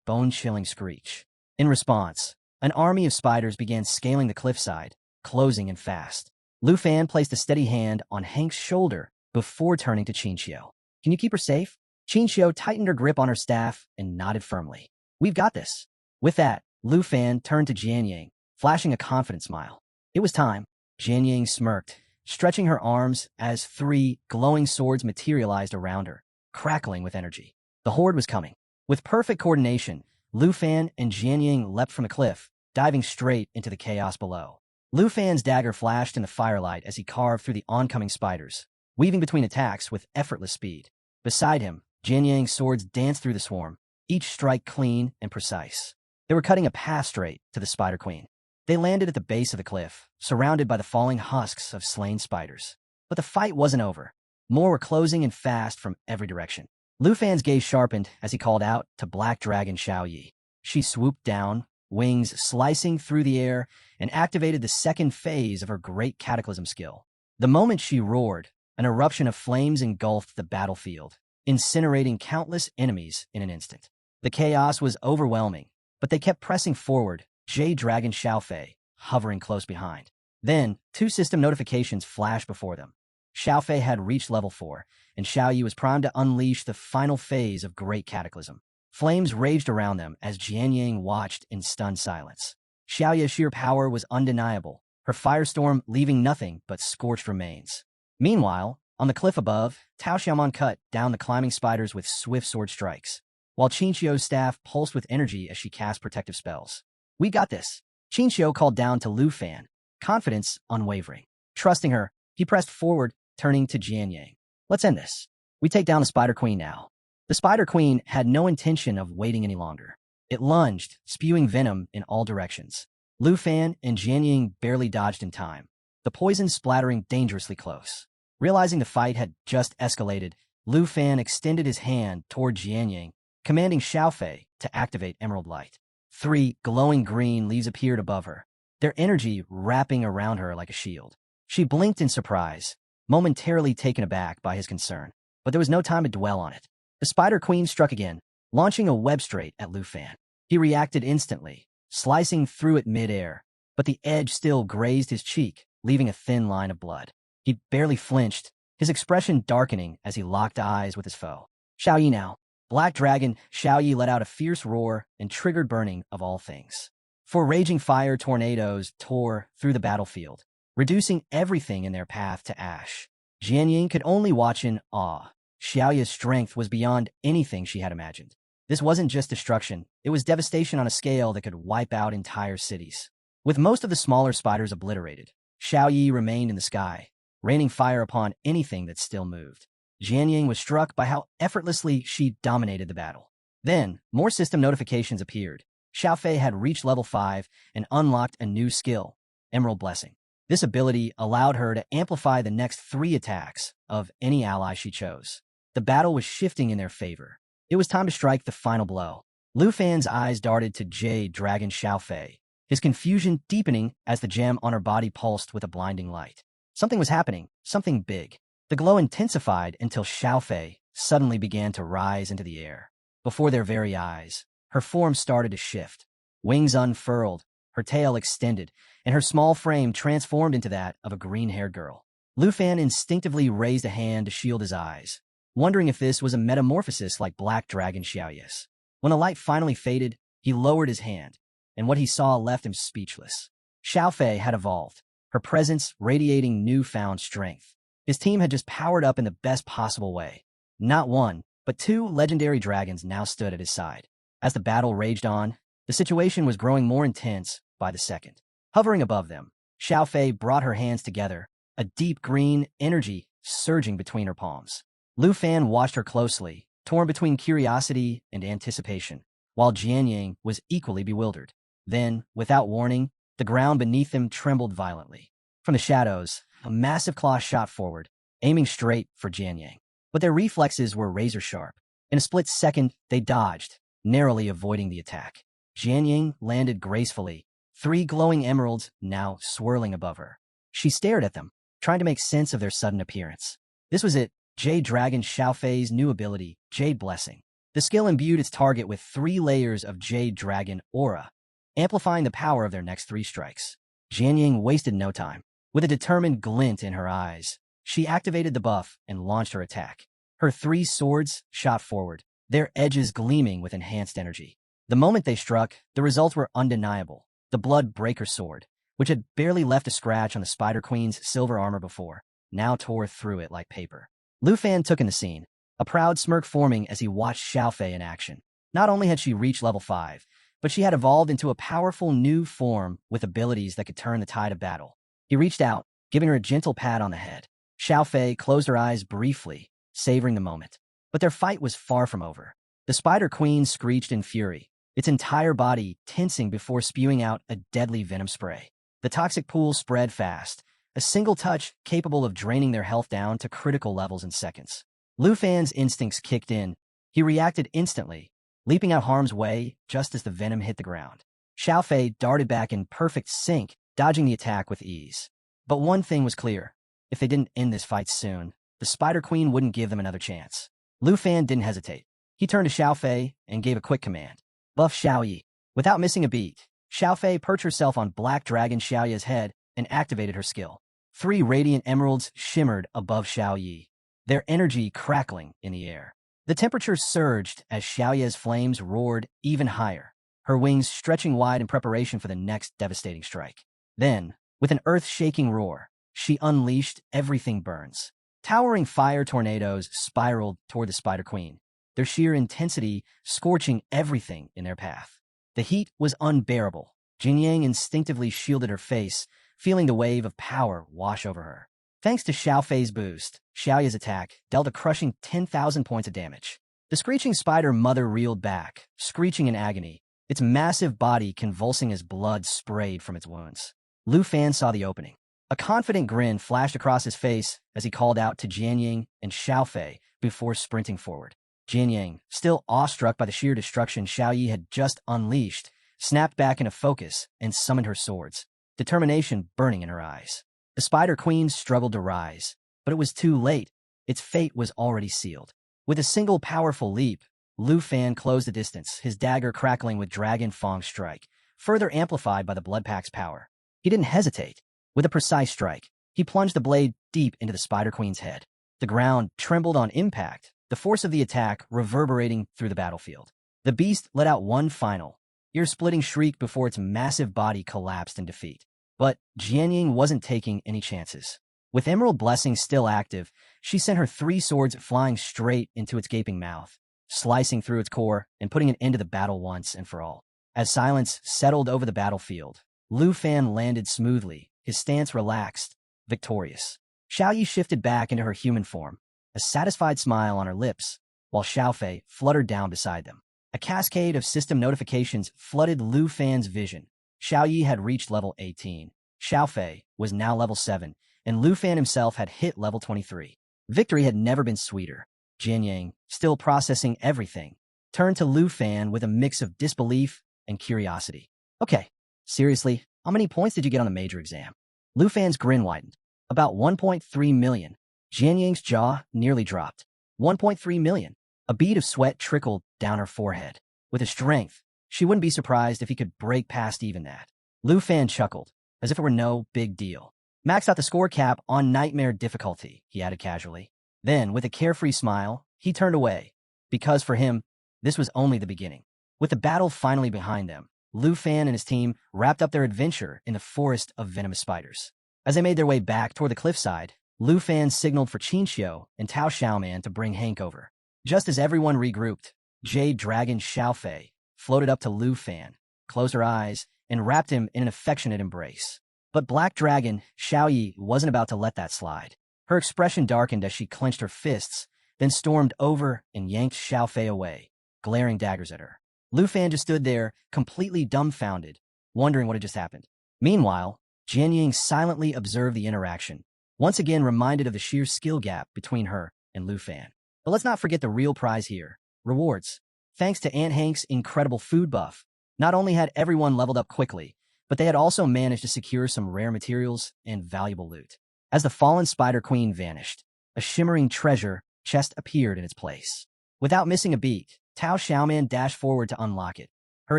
bone-chilling screech. In response, an army of spiders began scaling the cliffside, closing in fast. Lu Fan placed a steady hand on Hank's shoulder before turning to Qinxiu. Can you keep her safe? Qinxiu tightened her grip on her staff and nodded firmly. We've got this. With that, Lu Fan turned to Jianying, flashing a confident smile. It was time. Jianying smirked, stretching her arms as 3 glowing swords materialized around her, crackling with energy. The horde was coming. With perfect coordination, Lu Fan and Jianying leapt from the cliff, diving straight into the chaos below. Lu Fan's dagger flashed in the firelight as he carved through the oncoming spiders, weaving between attacks with effortless speed. Beside him, Jianying's swords danced through the swarm, each strike clean and precise. They were cutting a path straight to the Spider Queen. They landed at the base of the cliff, surrounded by the falling husks of slain spiders. But the fight wasn't over. More were closing in fast from every direction. Lu Fan's gaze sharpened as he called out to Black Dragon Xiao Yi. She swooped down, wings slicing through the air, and activated the second phase of her great cataclysm skill. The moment she roared, an eruption of flames engulfed the battlefield, incinerating countless enemies in an instant. The chaos was overwhelming, but they kept pressing forward, Jade Dragon Xiaofei hovering close behind. Then, 2 system notifications flashed before them. Xiaofei had reached level 4, and Xiao Yi was primed to unleash the final phase of Great Cataclysm. Flames raged around them as Jianying watched in stunned silence. Xiao Yi's sheer power was undeniable, her firestorm leaving nothing but scorched remains. Meanwhile, on the cliff above, Tao Xiaomon cut down the climbing spiders with swift sword strikes, while Qinxiu's staff pulsed with energy as she cast protective spells. We got this. Qinxiu called down to Lu Fan, confidence unwavering. Trusting her, he pressed forward, turning to Jianying. Let's end this. We take down the Spider Queen now. The Spider Queen had no intention of waiting any longer. It lunged, spewing venom in all directions. Lu Fan and Jianying barely dodged in time, the poison splattering dangerously close. Realizing the fight had just escalated, Lu Fan extended his hand toward Jianying, commanding Xiaofei to activate Emerald Light. 3 glowing green leaves appeared above her, their energy wrapping around her like a shield. She blinked in surprise, momentarily taken aback by his concern, but there was no time to dwell on it. The Spider Queen struck again, launching a web straight at Lu Fan. He reacted instantly, slicing through it mid-air, but the edge still grazed his cheek, leaving a thin line of blood. He barely flinched, his expression darkening as he locked eyes with his foe. Xiao Yi now. Black Dragon Xiao Yi let out a fierce roar and triggered burning of all things. 4 raging fire tornadoes tore through the battlefield, reducing everything in their path to ash. Jianying could only watch in awe. Xiao Yi's strength was beyond anything she had imagined. This wasn't just destruction, it was devastation on a scale that could wipe out entire cities. With most of the smaller spiders obliterated, Xiao Yi remained in the sky, raining fire upon anything that still moved. Jianying was struck by how effortlessly she dominated the battle. Then, more system notifications appeared. Xiaofei had reached level 5 and unlocked a new skill, Emerald Blessing. This ability allowed her to amplify the next 3 attacks of any ally she chose. The battle was shifting in their favor. It was time to strike the final blow. Lu Fan's eyes darted to Jade Dragon Xiaofei, his confusion deepening as the gem on her body pulsed with a blinding light. Something was happening, something big. The glow intensified until Xiaofei suddenly began to rise into the air. Before their very eyes, her form started to shift. Wings unfurled, her tail extended, and her small frame transformed into that of a green-haired girl. Lu Fan instinctively raised a hand to shield his eyes, wondering if this was a metamorphosis like Black Dragon Xiaoyi's. When the light finally faded, he lowered his hand, and what he saw left him speechless. Xiaofei had evolved, her presence radiating newfound strength. His team had just powered up in the best possible way. Not 1, but 2 legendary dragons now stood at his side. As the battle raged on, the situation was growing more intense by the second. Hovering above them, Xiaofei brought her hands together, a deep green energy surging between her palms. Lu Fan watched her closely, torn between curiosity and anticipation, while Jianying was equally bewildered. Then, without warning, the ground beneath them trembled violently. From the shadows, a massive claw shot forward, aiming straight for Jianyang. But their reflexes were razor-sharp. In a split second, they dodged, narrowly avoiding the attack. Jianyang landed gracefully, 3 glowing emeralds now swirling above her. She stared at them, trying to make sense of their sudden appearance. This was it, Jade Dragon Xiaofei's new ability, Jade Blessing. The skill imbued its target with 3 layers of Jade Dragon aura, amplifying the power of their next 3 strikes. Jianyang wasted no time. With a determined glint in her eyes, she activated the buff and launched her attack. Her 3 swords shot forward, their edges gleaming with enhanced energy. The moment they struck, the results were undeniable. The Blood Breaker sword, which had barely left a scratch on the Spider Queen's silver armor before, now tore through it like paper. Lu Fan took in the scene, a proud smirk forming as he watched Xiaofei in action. Not only had she reached level 5, but she had evolved into a powerful new form with abilities that could turn the tide of battle. He reached out, giving her a gentle pat on the head. Xiaofei closed her eyes briefly, savoring the moment. But their fight was far from over. The Spider Queen screeched in fury, its entire body tensing before spewing out a deadly venom spray. The toxic pool spread fast, a single touch capable of draining their health down to critical levels in seconds. Lu Fan's instincts kicked in. He reacted instantly, leaping out harm's way just as the venom hit the ground. Xiaofei darted back in perfect sync, dodging the attack with ease. But one thing was clear. If they didn't end this fight soon, the Spider Queen wouldn't give them another chance. Lu Fan didn't hesitate. He turned to Xiaofei and gave a quick command. Buff Xiaoyi. Without missing a beat, Xiaofei perched herself on Black Dragon Xiaoya's head and activated her skill. 3 radiant emeralds shimmered above Xiaoyi, their energy crackling in the air. The temperature surged as Xiaoya's flames roared even higher, her wings stretching wide in preparation for the next devastating strike. Then, with an earth-shaking roar, she unleashed Everything Burns. Towering fire tornadoes spiraled toward the Spider Queen, their sheer intensity scorching everything in their path. The heat was unbearable. Jianyang instinctively shielded her face, feeling the wave of power wash over her. Thanks to Xiaofei's boost, Xiaoya's attack dealt a crushing 10,000 points of damage. The screeching spider mother reeled back, screeching in agony, its massive body convulsing as blood sprayed from its wounds. Lu Fan saw the opening. A confident grin flashed across his face as he called out to Jianyang and Xiaofei before sprinting forward. Jianyang, still awestruck by the sheer destruction Xiaoyi had just unleashed, snapped back into focus and summoned her swords, determination burning in her eyes. The Spider Queen struggled to rise, but it was too late. Its fate was already sealed. With a single powerful leap, Lu Fan closed the distance, his dagger crackling with Dragon Fang's strike, further amplified by the Blood Pack's power. He didn't hesitate. With a precise strike, he plunged the blade deep into the Spider Queen's head. The ground trembled on impact, the force of the attack reverberating through the battlefield. The beast let out one final, ear-splitting shriek before its massive body collapsed in defeat. But Jianyang wasn't taking any chances. With Emerald Blessing still active, she sent her 3 swords flying straight into its gaping mouth, slicing through its core and putting an end to the battle once and for all. As silence settled over the battlefield, Lu Fan landed smoothly, his stance relaxed, victorious. Xiaoyi shifted back into her human form, a satisfied smile on her lips, while Xiaofei fluttered down beside them. A cascade of system notifications flooded Lu Fan's vision. Xiaoyi had reached level 18. Xiaofei was now level 7, and Lu Fan himself had hit level 23. Victory had never been sweeter. Jianyang, still processing everything, turned to Lu Fan with a mix of disbelief and curiosity. Okay, seriously, how many points did you get on the major exam? Lu Fan's grin widened. About 1.3 million. Jianyang's jaw nearly dropped. 1.3 million. A bead of sweat trickled down her forehead. With a strength, she wouldn't be surprised if he could break past even that. Lu Fan chuckled, as if it were no big deal. Maxed out the score cap on nightmare difficulty, he added casually. Then, with a carefree smile, he turned away, because for him, this was only the beginning. With the battle finally behind them, Lu Fan and his team wrapped up their adventure in the forest of venomous spiders. As they made their way back toward the cliffside, Lu Fan signaled for Qinxiu and Tao Xiaoman to bring Hank over. Just as everyone regrouped, Jade Dragon Xiaofei floated up to Lu Fan, closed her eyes, and wrapped him in an affectionate embrace. But Black Dragon Xiaoyi wasn't about to let that slide. Her expression darkened as she clenched her fists, then stormed over and yanked Xiaofei away, glaring daggers at her. Lu Fan just stood there, completely dumbfounded, wondering what had just happened. Meanwhile, Jianyang silently observed the interaction, once again reminded of the sheer skill gap between her and Lu Fan. But let's not forget the real prize here. Rewards. Thanks to Aunt Hank's incredible food buff, not only had everyone leveled up quickly, but they had also managed to secure some rare materials and valuable loot. As the fallen Spider Queen vanished, a shimmering treasure chest appeared in its place. Without missing a beat, Tao Xiaoman dashed forward to unlock it, her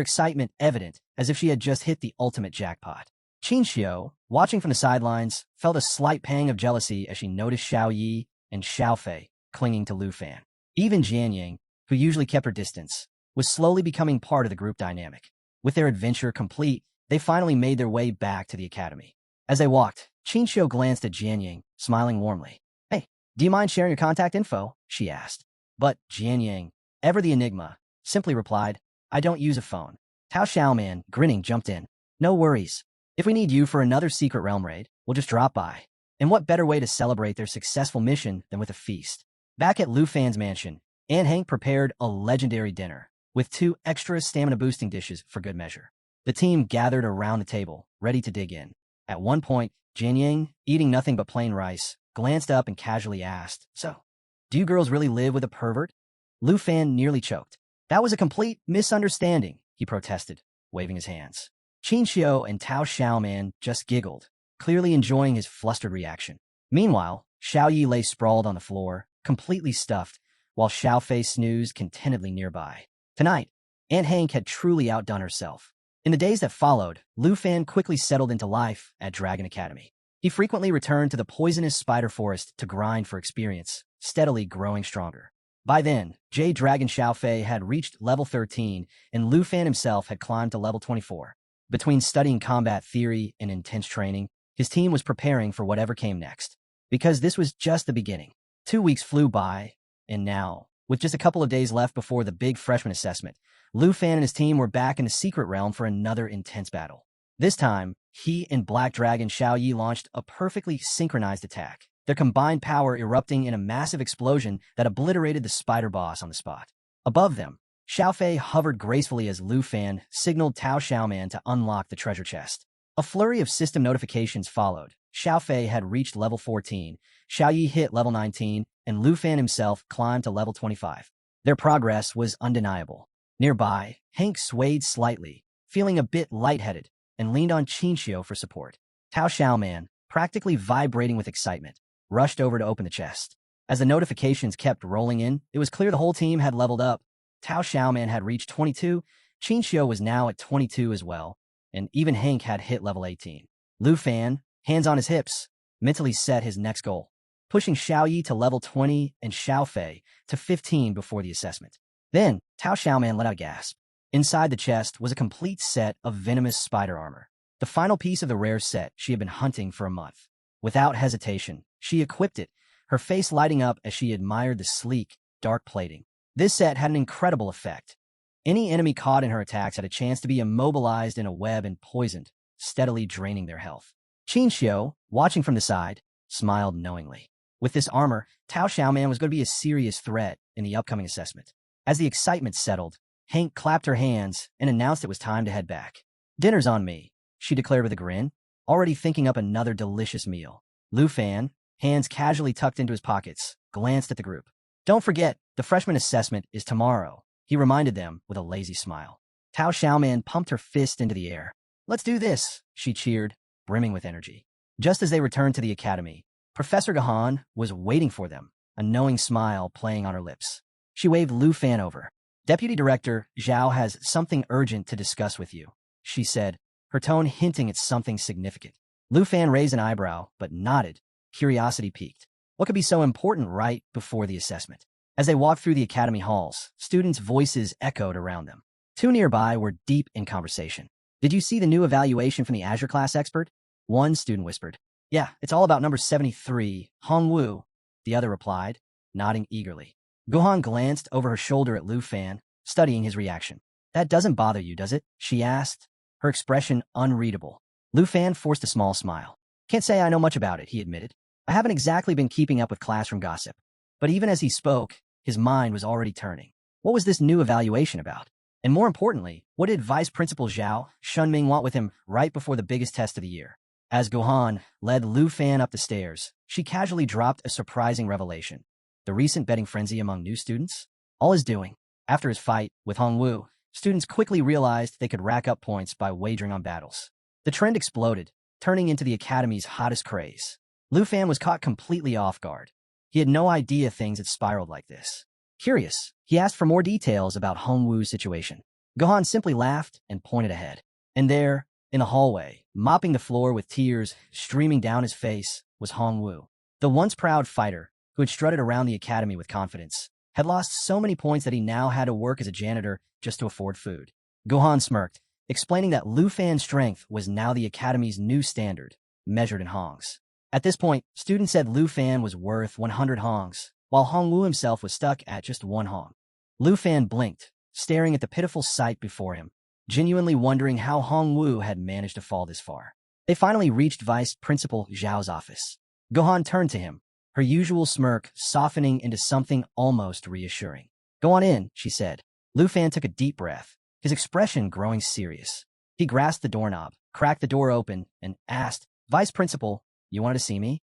excitement evident as if she had just hit the ultimate jackpot. Qin Xiu, watching from the sidelines, felt a slight pang of jealousy as she noticed Xiao Yi and Xiao Fei clinging to Lu Fan. Even Jian Yang, who usually kept her distance, was slowly becoming part of the group dynamic. With their adventure complete, they finally made their way back to the academy. As they walked, Qin Xiu glanced at Jian Yang, smiling warmly. "Hey, do you mind sharing your contact info?" she asked. But Jian Yang, ever the enigma, simply replied, "I don't use a phone." Tao Xiaoman, grinning, jumped in. "No worries. If we need you for another secret realm raid, we'll just drop by." And what better way to celebrate their successful mission than with a feast? Back at Lu Fan's mansion, Aunt Hank prepared a legendary dinner, with 2 extra stamina-boosting dishes for good measure. The team gathered around the table, ready to dig in. At one point, Jian Yang, eating nothing but plain rice, glanced up and casually asked, "So, do you girls really live with a pervert?" Lu Fan nearly choked. "That was a complete misunderstanding," he protested, waving his hands. Qin Xiu and Tao Xiaoman just giggled, clearly enjoying his flustered reaction. Meanwhile, Xiao Yi lay sprawled on the floor, completely stuffed, while Xiao Fei snoozed contentedly nearby. Tonight, Aunt Hank had truly outdone herself. In the days that followed, Lu Fan quickly settled into life at Dragon Academy. He frequently returned to the poisonous spider forest to grind for experience, steadily growing stronger. By then, Jade Dragon Xiao Fei had reached level 13, and Lu Fan himself had climbed to level 24. Between studying combat theory and intense training, his team was preparing for whatever came next. Because this was just the beginning. 2 weeks flew by, and now, with just a couple of days left before the big freshman assessment, Lu Fan and his team were back in the secret realm for another intense battle. This time, he and Black Dragon Xiao Yi launched a perfectly synchronized attack, their combined power erupting in a massive explosion that obliterated the spider boss on the spot. Above them, Xiao Fei hovered gracefully as Lu Fan signaled Tao Xiaoman to unlock the treasure chest. A flurry of system notifications followed. Xiao Fei had reached level 14, Xiao Yi hit level 19, and Lu Fan himself climbed to level 25. Their progress was undeniable. Nearby, Hank swayed slightly, feeling a bit lightheaded, and leaned on Qin Xiu for support. Tao Xiaoman, practically vibrating with excitement, rushed over to open the chest. As the notifications kept rolling in, it was clear the whole team had leveled up. Tao Xiaoman had reached 22, Qin Xiu was now at 22 as well, and even Hank had hit level 18. Lu Fan, hands on his hips, mentally set his next goal, pushing Xiao Yi to level 20 and Xiao Fei to 15 before the assessment. Then, Tao Xiaoman let out a gasp. Inside the chest was a complete set of venomous spider armor, the final piece of the rare set she had been hunting for a month. Without hesitation, she equipped it, her face lighting up as she admired the sleek, dark plating. This set had an incredible effect. Any enemy caught in her attacks had a chance to be immobilized in a web and poisoned, steadily draining their health. Qin Xiu, watching from the side, smiled knowingly. With this armor, Tao Xiaoman was going to be a serious threat in the upcoming assessment. As the excitement settled, Hank clapped her hands and announced it was time to head back. "Dinner's on me," she declared with a grin, already thinking up another delicious meal. Lu Fan, hands casually tucked into his pockets, glanced at the group. "Don't forget, the freshman assessment is tomorrow," he reminded them with a lazy smile. Tao Xiaoman pumped her fist into the air. "Let's do this," she cheered, brimming with energy. Just as they returned to the academy, Professor Gahan was waiting for them, a knowing smile playing on her lips. She waved Lu Fan over. "Deputy Director Zhao has something urgent to discuss with you," she said, her tone hinting at something significant. Lu Fan raised an eyebrow, but nodded, curiosity piqued. What could be so important right before the assessment? As they walked through the academy halls, students' voices echoed around them. 2 nearby were deep in conversation. "Did you see the new evaluation from the Azure class expert?" One student whispered. "Yeah, it's all about number 73, Hong Wu," the other replied, nodding eagerly. Gohan glanced over her shoulder at Lu Fan, studying his reaction. "That doesn't bother you, does it?" she asked, her expression unreadable. Lu Fan forced a small smile. "Can't say I know much about it," he admitted. "I haven't exactly been keeping up with classroom gossip." But even as he spoke, his mind was already turning. What was this new evaluation about? And more importantly, what did Vice Principal Zhao Shunming want with him right before the biggest test of the year? As Gohan led Lu Fan up the stairs, she casually dropped a surprising revelation. The recent betting frenzy among new students? All is doing. After his fight with Hongwu, students quickly realized they could rack up points by wagering on battles. The trend exploded, turning into the Academy's hottest craze. Lu Fan was caught completely off guard. He had no idea things had spiraled like this. Curious, he asked for more details about Hongwu's situation. Gohan simply laughed and pointed ahead. And there, in the hallway, mopping the floor with tears streaming down his face, was Hongwu. The once proud fighter, who had strutted around the academy with confidence, had lost so many points that he now had to work as a janitor just to afford food. Gohan smirked, explaining that Lu Fan's strength was now the academy's new standard, measured in hongs. At this point, students said Lu Fan was worth 100 hongs, while Hongwu himself was stuck at just 1 hong. Lu Fan blinked, staring at the pitiful sight before him, genuinely wondering how Hongwu had managed to fall this far. They finally reached Vice Principal Zhao's office. Gohan turned to him, her usual smirk softening into something almost reassuring. "Go on in," she said. Lu Fan took a deep breath, his expression growing serious. He grasped the doorknob, cracked the door open, and asked, "Vice Principal, you wanted to see me?"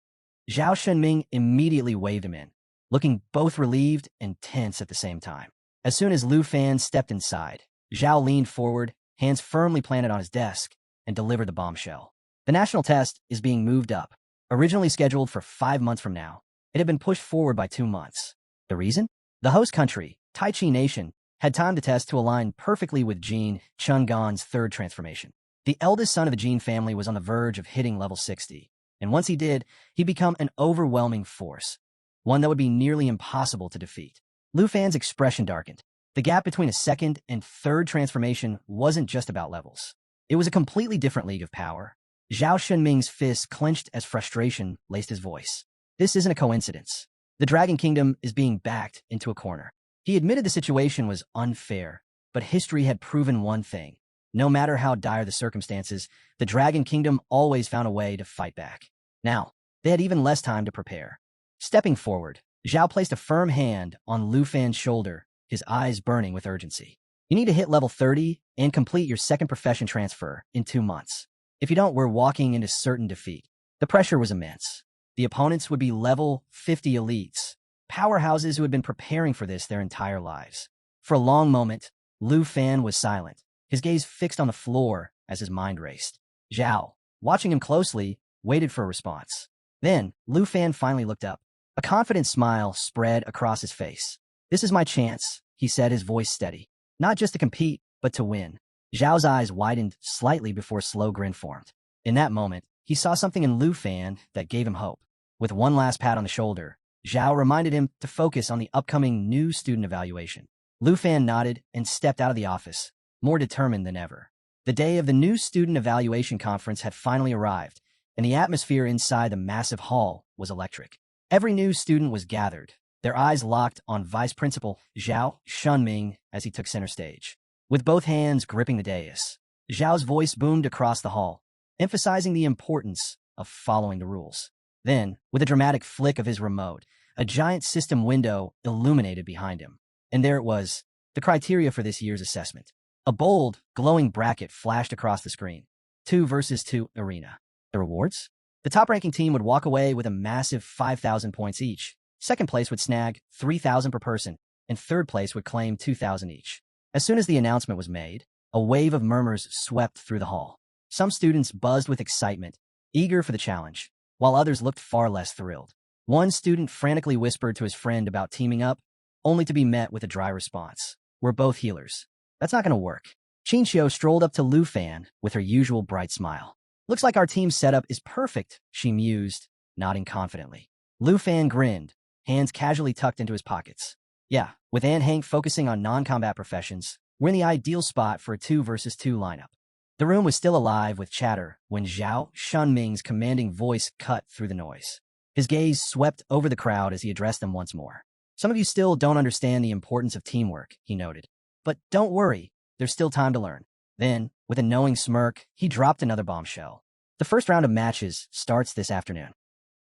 Zhao Shenming immediately waved him in, looking both relieved and tense at the same time. As soon as Lu Fan stepped inside, Zhao leaned forward, hands firmly planted on his desk, and delivered the bombshell. The national test is being moved up. Originally scheduled for 5 months from now, it had been pushed forward by 2 months. The reason? The host country, Tai Chi Nation, had timed the test to align perfectly with Jin Chungan's third transformation. The eldest son of the Jin family was on the verge of hitting level 60, and once he did, he'd become an overwhelming force, one that would be nearly impossible to defeat. Lu Fan's expression darkened. The gap between a second and third transformation wasn't just about levels. It was a completely different league of power. Zhao Shenming's fist clenched as frustration laced his voice. This isn't a coincidence. The Dragon Kingdom is being backed into a corner. He admitted the situation was unfair, but history had proven one thing. No matter how dire the circumstances, the Dragon Kingdom always found a way to fight back. Now, they had even less time to prepare. Stepping forward, Zhao placed a firm hand on Lu Fan's shoulder, his eyes burning with urgency. "You need to hit level 30 and complete your second profession transfer in 2 months. If you don't, we're walking into certain defeat." The pressure was immense. The opponents would be level 50 elites, powerhouses who had been preparing for this their entire lives. For a long moment, Lu Fan was silent, his gaze fixed on the floor as his mind raced. Zhao, watching him closely, waited for a response. Then, Lu Fan finally looked up. A confident smile spread across his face. "This is my chance," he said, his voice steady. "Not just to compete, but to win." Zhao's eyes widened slightly before a slow grin formed. In that moment, he saw something in Lu Fan that gave him hope. With one last pat on the shoulder, Zhao reminded him to focus on the upcoming new student evaluation. Lu Fan nodded and stepped out of the office, more determined than ever. The day of the new student evaluation conference had finally arrived, and the atmosphere inside the massive hall was electric. Every new student was gathered, their eyes locked on Vice Principal Zhao Shenming as he took center stage. With both hands gripping the dais, Zhao's voice boomed across the hall, emphasizing the importance of following the rules. Then, with a dramatic flick of his remote, a giant system window illuminated behind him. And there it was, the criteria for this year's assessment. A bold, glowing bracket flashed across the screen. 2 versus 2 arena. The rewards? The top-ranking team would walk away with a massive 5,000 points each. Second place would snag 3,000 per person, and third place would claim 2,000 each. As soon as the announcement was made, a wave of murmurs swept through the hall. Some students buzzed with excitement, eager for the challenge, while others looked far less thrilled. One student frantically whispered to his friend about teaming up, only to be met with a dry response. "We're both healers. That's not going to work." Chinchio strolled up to Lu Fan with her usual bright smile. "Looks like our team's setup is perfect," she mused, nodding confidently. Lu Fan grinned, hands casually tucked into his pockets. "Yeah, with Aunt Hank focusing on non-combat professions, we're in the ideal spot for a 2 versus 2 lineup." The room was still alive with chatter when Zhao Shenming's commanding voice cut through the noise. His gaze swept over the crowd as he addressed them once more. "Some of you still don't understand the importance of teamwork," he noted. "But don't worry, there's still time to learn." Then, with a knowing smirk, he dropped another bombshell. "The first round of matches starts this afternoon."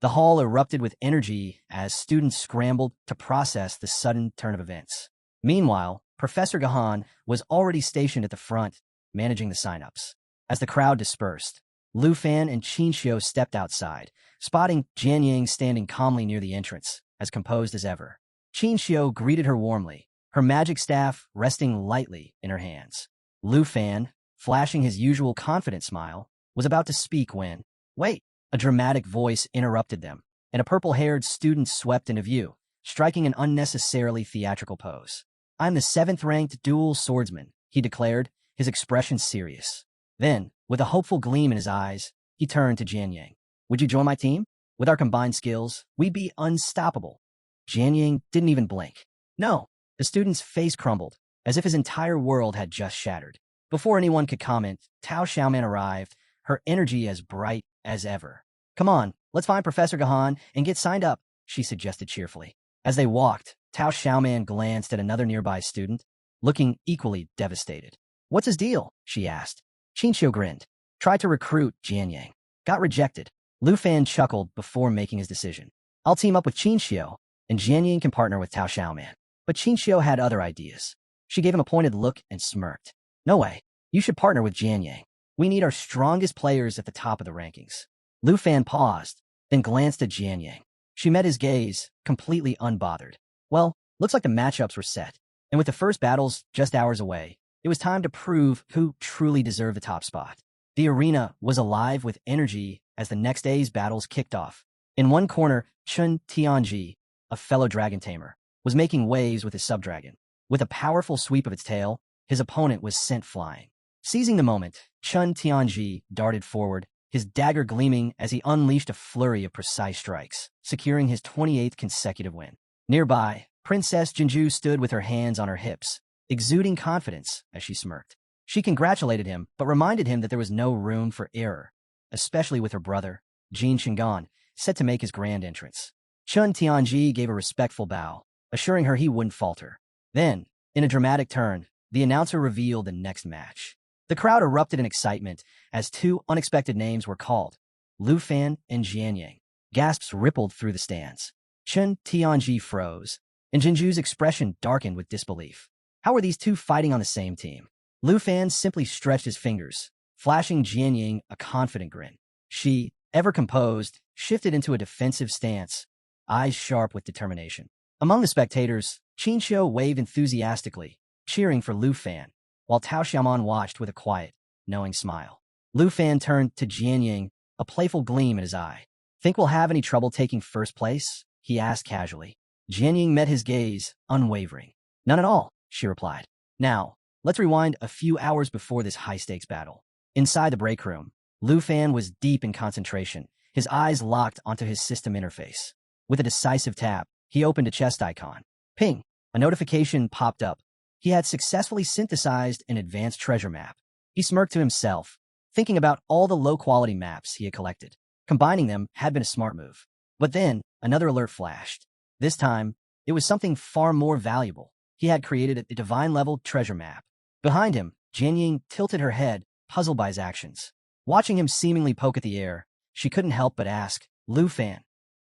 The hall erupted with energy as students scrambled to process the sudden turn of events. Meanwhile, Professor Gahan was already stationed at the front, managing the sign-ups. As the crowd dispersed, Lu Fan and Qin Xiu stepped outside, spotting Jian Yang standing calmly near the entrance, as composed as ever. Qin Xiu greeted her warmly, her magic staff resting lightly in her hands. Lu Fan, flashing his usual confident smile, was about to speak when, "Wait!" A dramatic voice interrupted them, and a purple-haired student swept into view, striking an unnecessarily theatrical pose. "I'm the 7th-ranked dual swordsman," he declared, his expression serious. Then, with a hopeful gleam in his eyes, he turned to Jian Yang. "Would you join my team? With our combined skills, we'd be unstoppable." Jian Yang didn't even blink. "No." The student's face crumbled, as if his entire world had just shattered. Before anyone could comment, Tao Xiaoman arrived, her energy as bright as ever. "Come on, let's find Professor Gahan and get signed up," she suggested cheerfully. As they walked, Tao Xiaoman glanced at another nearby student, looking equally devastated. "What's his deal?" she asked. Qin Xiu grinned. "Tried to recruit Jian Yang. Got rejected." Lu Fan chuckled before making his decision. "I'll team up with Qin Xiu, and Jian Yang can partner with Tao Xiaoman." But Qin Xiu had other ideas. She gave him a pointed look and smirked. "No way. You should partner with Jian Yang. We need our strongest players at the top of the rankings." Lu Fan paused, then glanced at Jian Yang. She met his gaze, completely unbothered. Well, looks like the matchups were set, and with the first battles just hours away, it was time to prove who truly deserved the top spot. The arena was alive with energy as the next day's battles kicked off. In one corner, Chun Tianji, a fellow dragon tamer, was making waves with his subdragon. With a powerful sweep of its tail, his opponent was sent flying. Seizing the moment, Chun Tianji darted forward, his dagger gleaming as he unleashed a flurry of precise strikes, securing his 28th consecutive win. Nearby, Princess Jinju stood with her hands on her hips, exuding confidence as she smirked. She congratulated him, but reminded him that there was no room for error, especially with her brother, Jin Shingan, set to make his grand entrance. Chun Tianji gave a respectful bow, assuring her he wouldn't falter. Then, in a dramatic turn, the announcer revealed the next match. The crowd erupted in excitement as two unexpected names were called, Lu Fan and Jian Yang. Gasps rippled through the stands. Chun Tianji froze, and Jinju's expression darkened with disbelief. How were these two fighting on the same team? Lu Fan simply stretched his fingers, flashing Jian Yang a confident grin. She, ever composed, shifted into a defensive stance, eyes sharp with determination. Among the spectators, Qin Xiu waved enthusiastically, cheering for Lu Fan, while Tao Xiaoman watched with a quiet, knowing smile. Lu Fan turned to Jian Yang, a playful gleam in his eye. "Think we'll have any trouble taking first place?" he asked casually. Jian Yang met his gaze, unwavering. "None at all," she replied. "Now, let's rewind a few hours before this high-stakes battle." Inside the break room, Lu Fan was deep in concentration, his eyes locked onto his system interface. With a decisive tap, he opened a chest icon. Ping! A notification popped up. He had successfully synthesized an advanced treasure map. He smirked to himself, thinking about all the low-quality maps he had collected. Combining them had been a smart move. But then, another alert flashed. This time, it was something far more valuable. He had created a divine-level treasure map. Behind him, Jian Yang tilted her head, puzzled by his actions. Watching him seemingly poke at the air, she couldn't help but ask, "Lu Fan,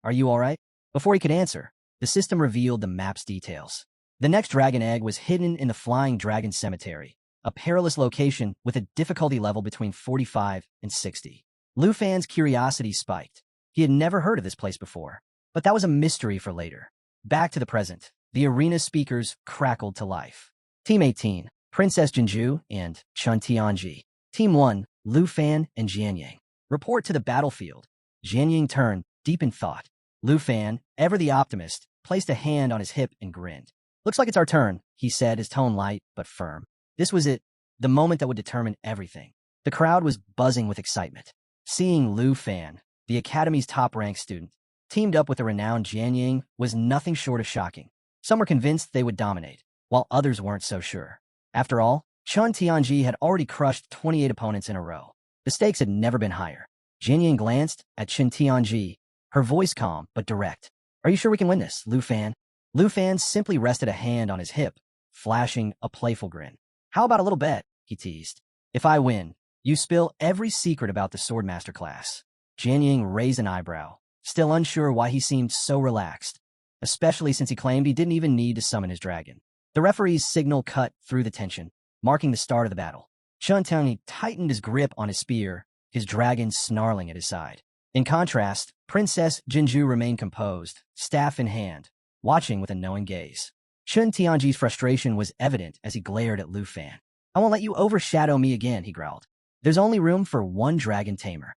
are you all right?" Before he could answer, the system revealed the map's details. The next dragon egg was hidden in the Flying Dragon Cemetery, a perilous location with a difficulty level between 45 and 60. Lu Fan's curiosity spiked. He had never heard of this place before, but that was a mystery for later. Back to the present, the arena speakers crackled to life. Team 18, Princess Jinju and Chun Tianji. Team 1, Lu Fan and Jian Yang. Report to the battlefield. Jian Yang turned, deep in thought. Lu Fan, ever the optimist, placed a hand on his hip and grinned. "Looks like it's our turn," he said, his tone light but firm. This was it, the moment that would determine everything. The crowd was buzzing with excitement. Seeing Lu Fan, the Academy's top-ranked student, teamed up with the renowned Jian Yang was nothing short of shocking. Some were convinced they would dominate, while others weren't so sure. After all, Chun Tianji had already crushed 28 opponents in a row. The stakes had never been higher. Jian Yang glanced at Chun Tianji, her voice calm but direct. "Are you sure we can win this, Lu Fan?" Lu Fan simply rested a hand on his hip, flashing a playful grin. "How about a little bet?" he teased. "If I win, you spill every secret about the Swordmaster class." Jian Yang raised an eyebrow, still unsure why he seemed so relaxed, especially since he claimed he didn't even need to summon his dragon. The referee's signal cut through the tension, marking the start of the battle. Chun Tianji tightened his grip on his spear, his dragon snarling at his side. In contrast, Princess Jinju remained composed, staff in hand, watching with a knowing gaze. Chun Tianji's frustration was evident as he glared at Lu Fan. "I won't let you overshadow me again," he growled. "There's only room for one dragon tamer."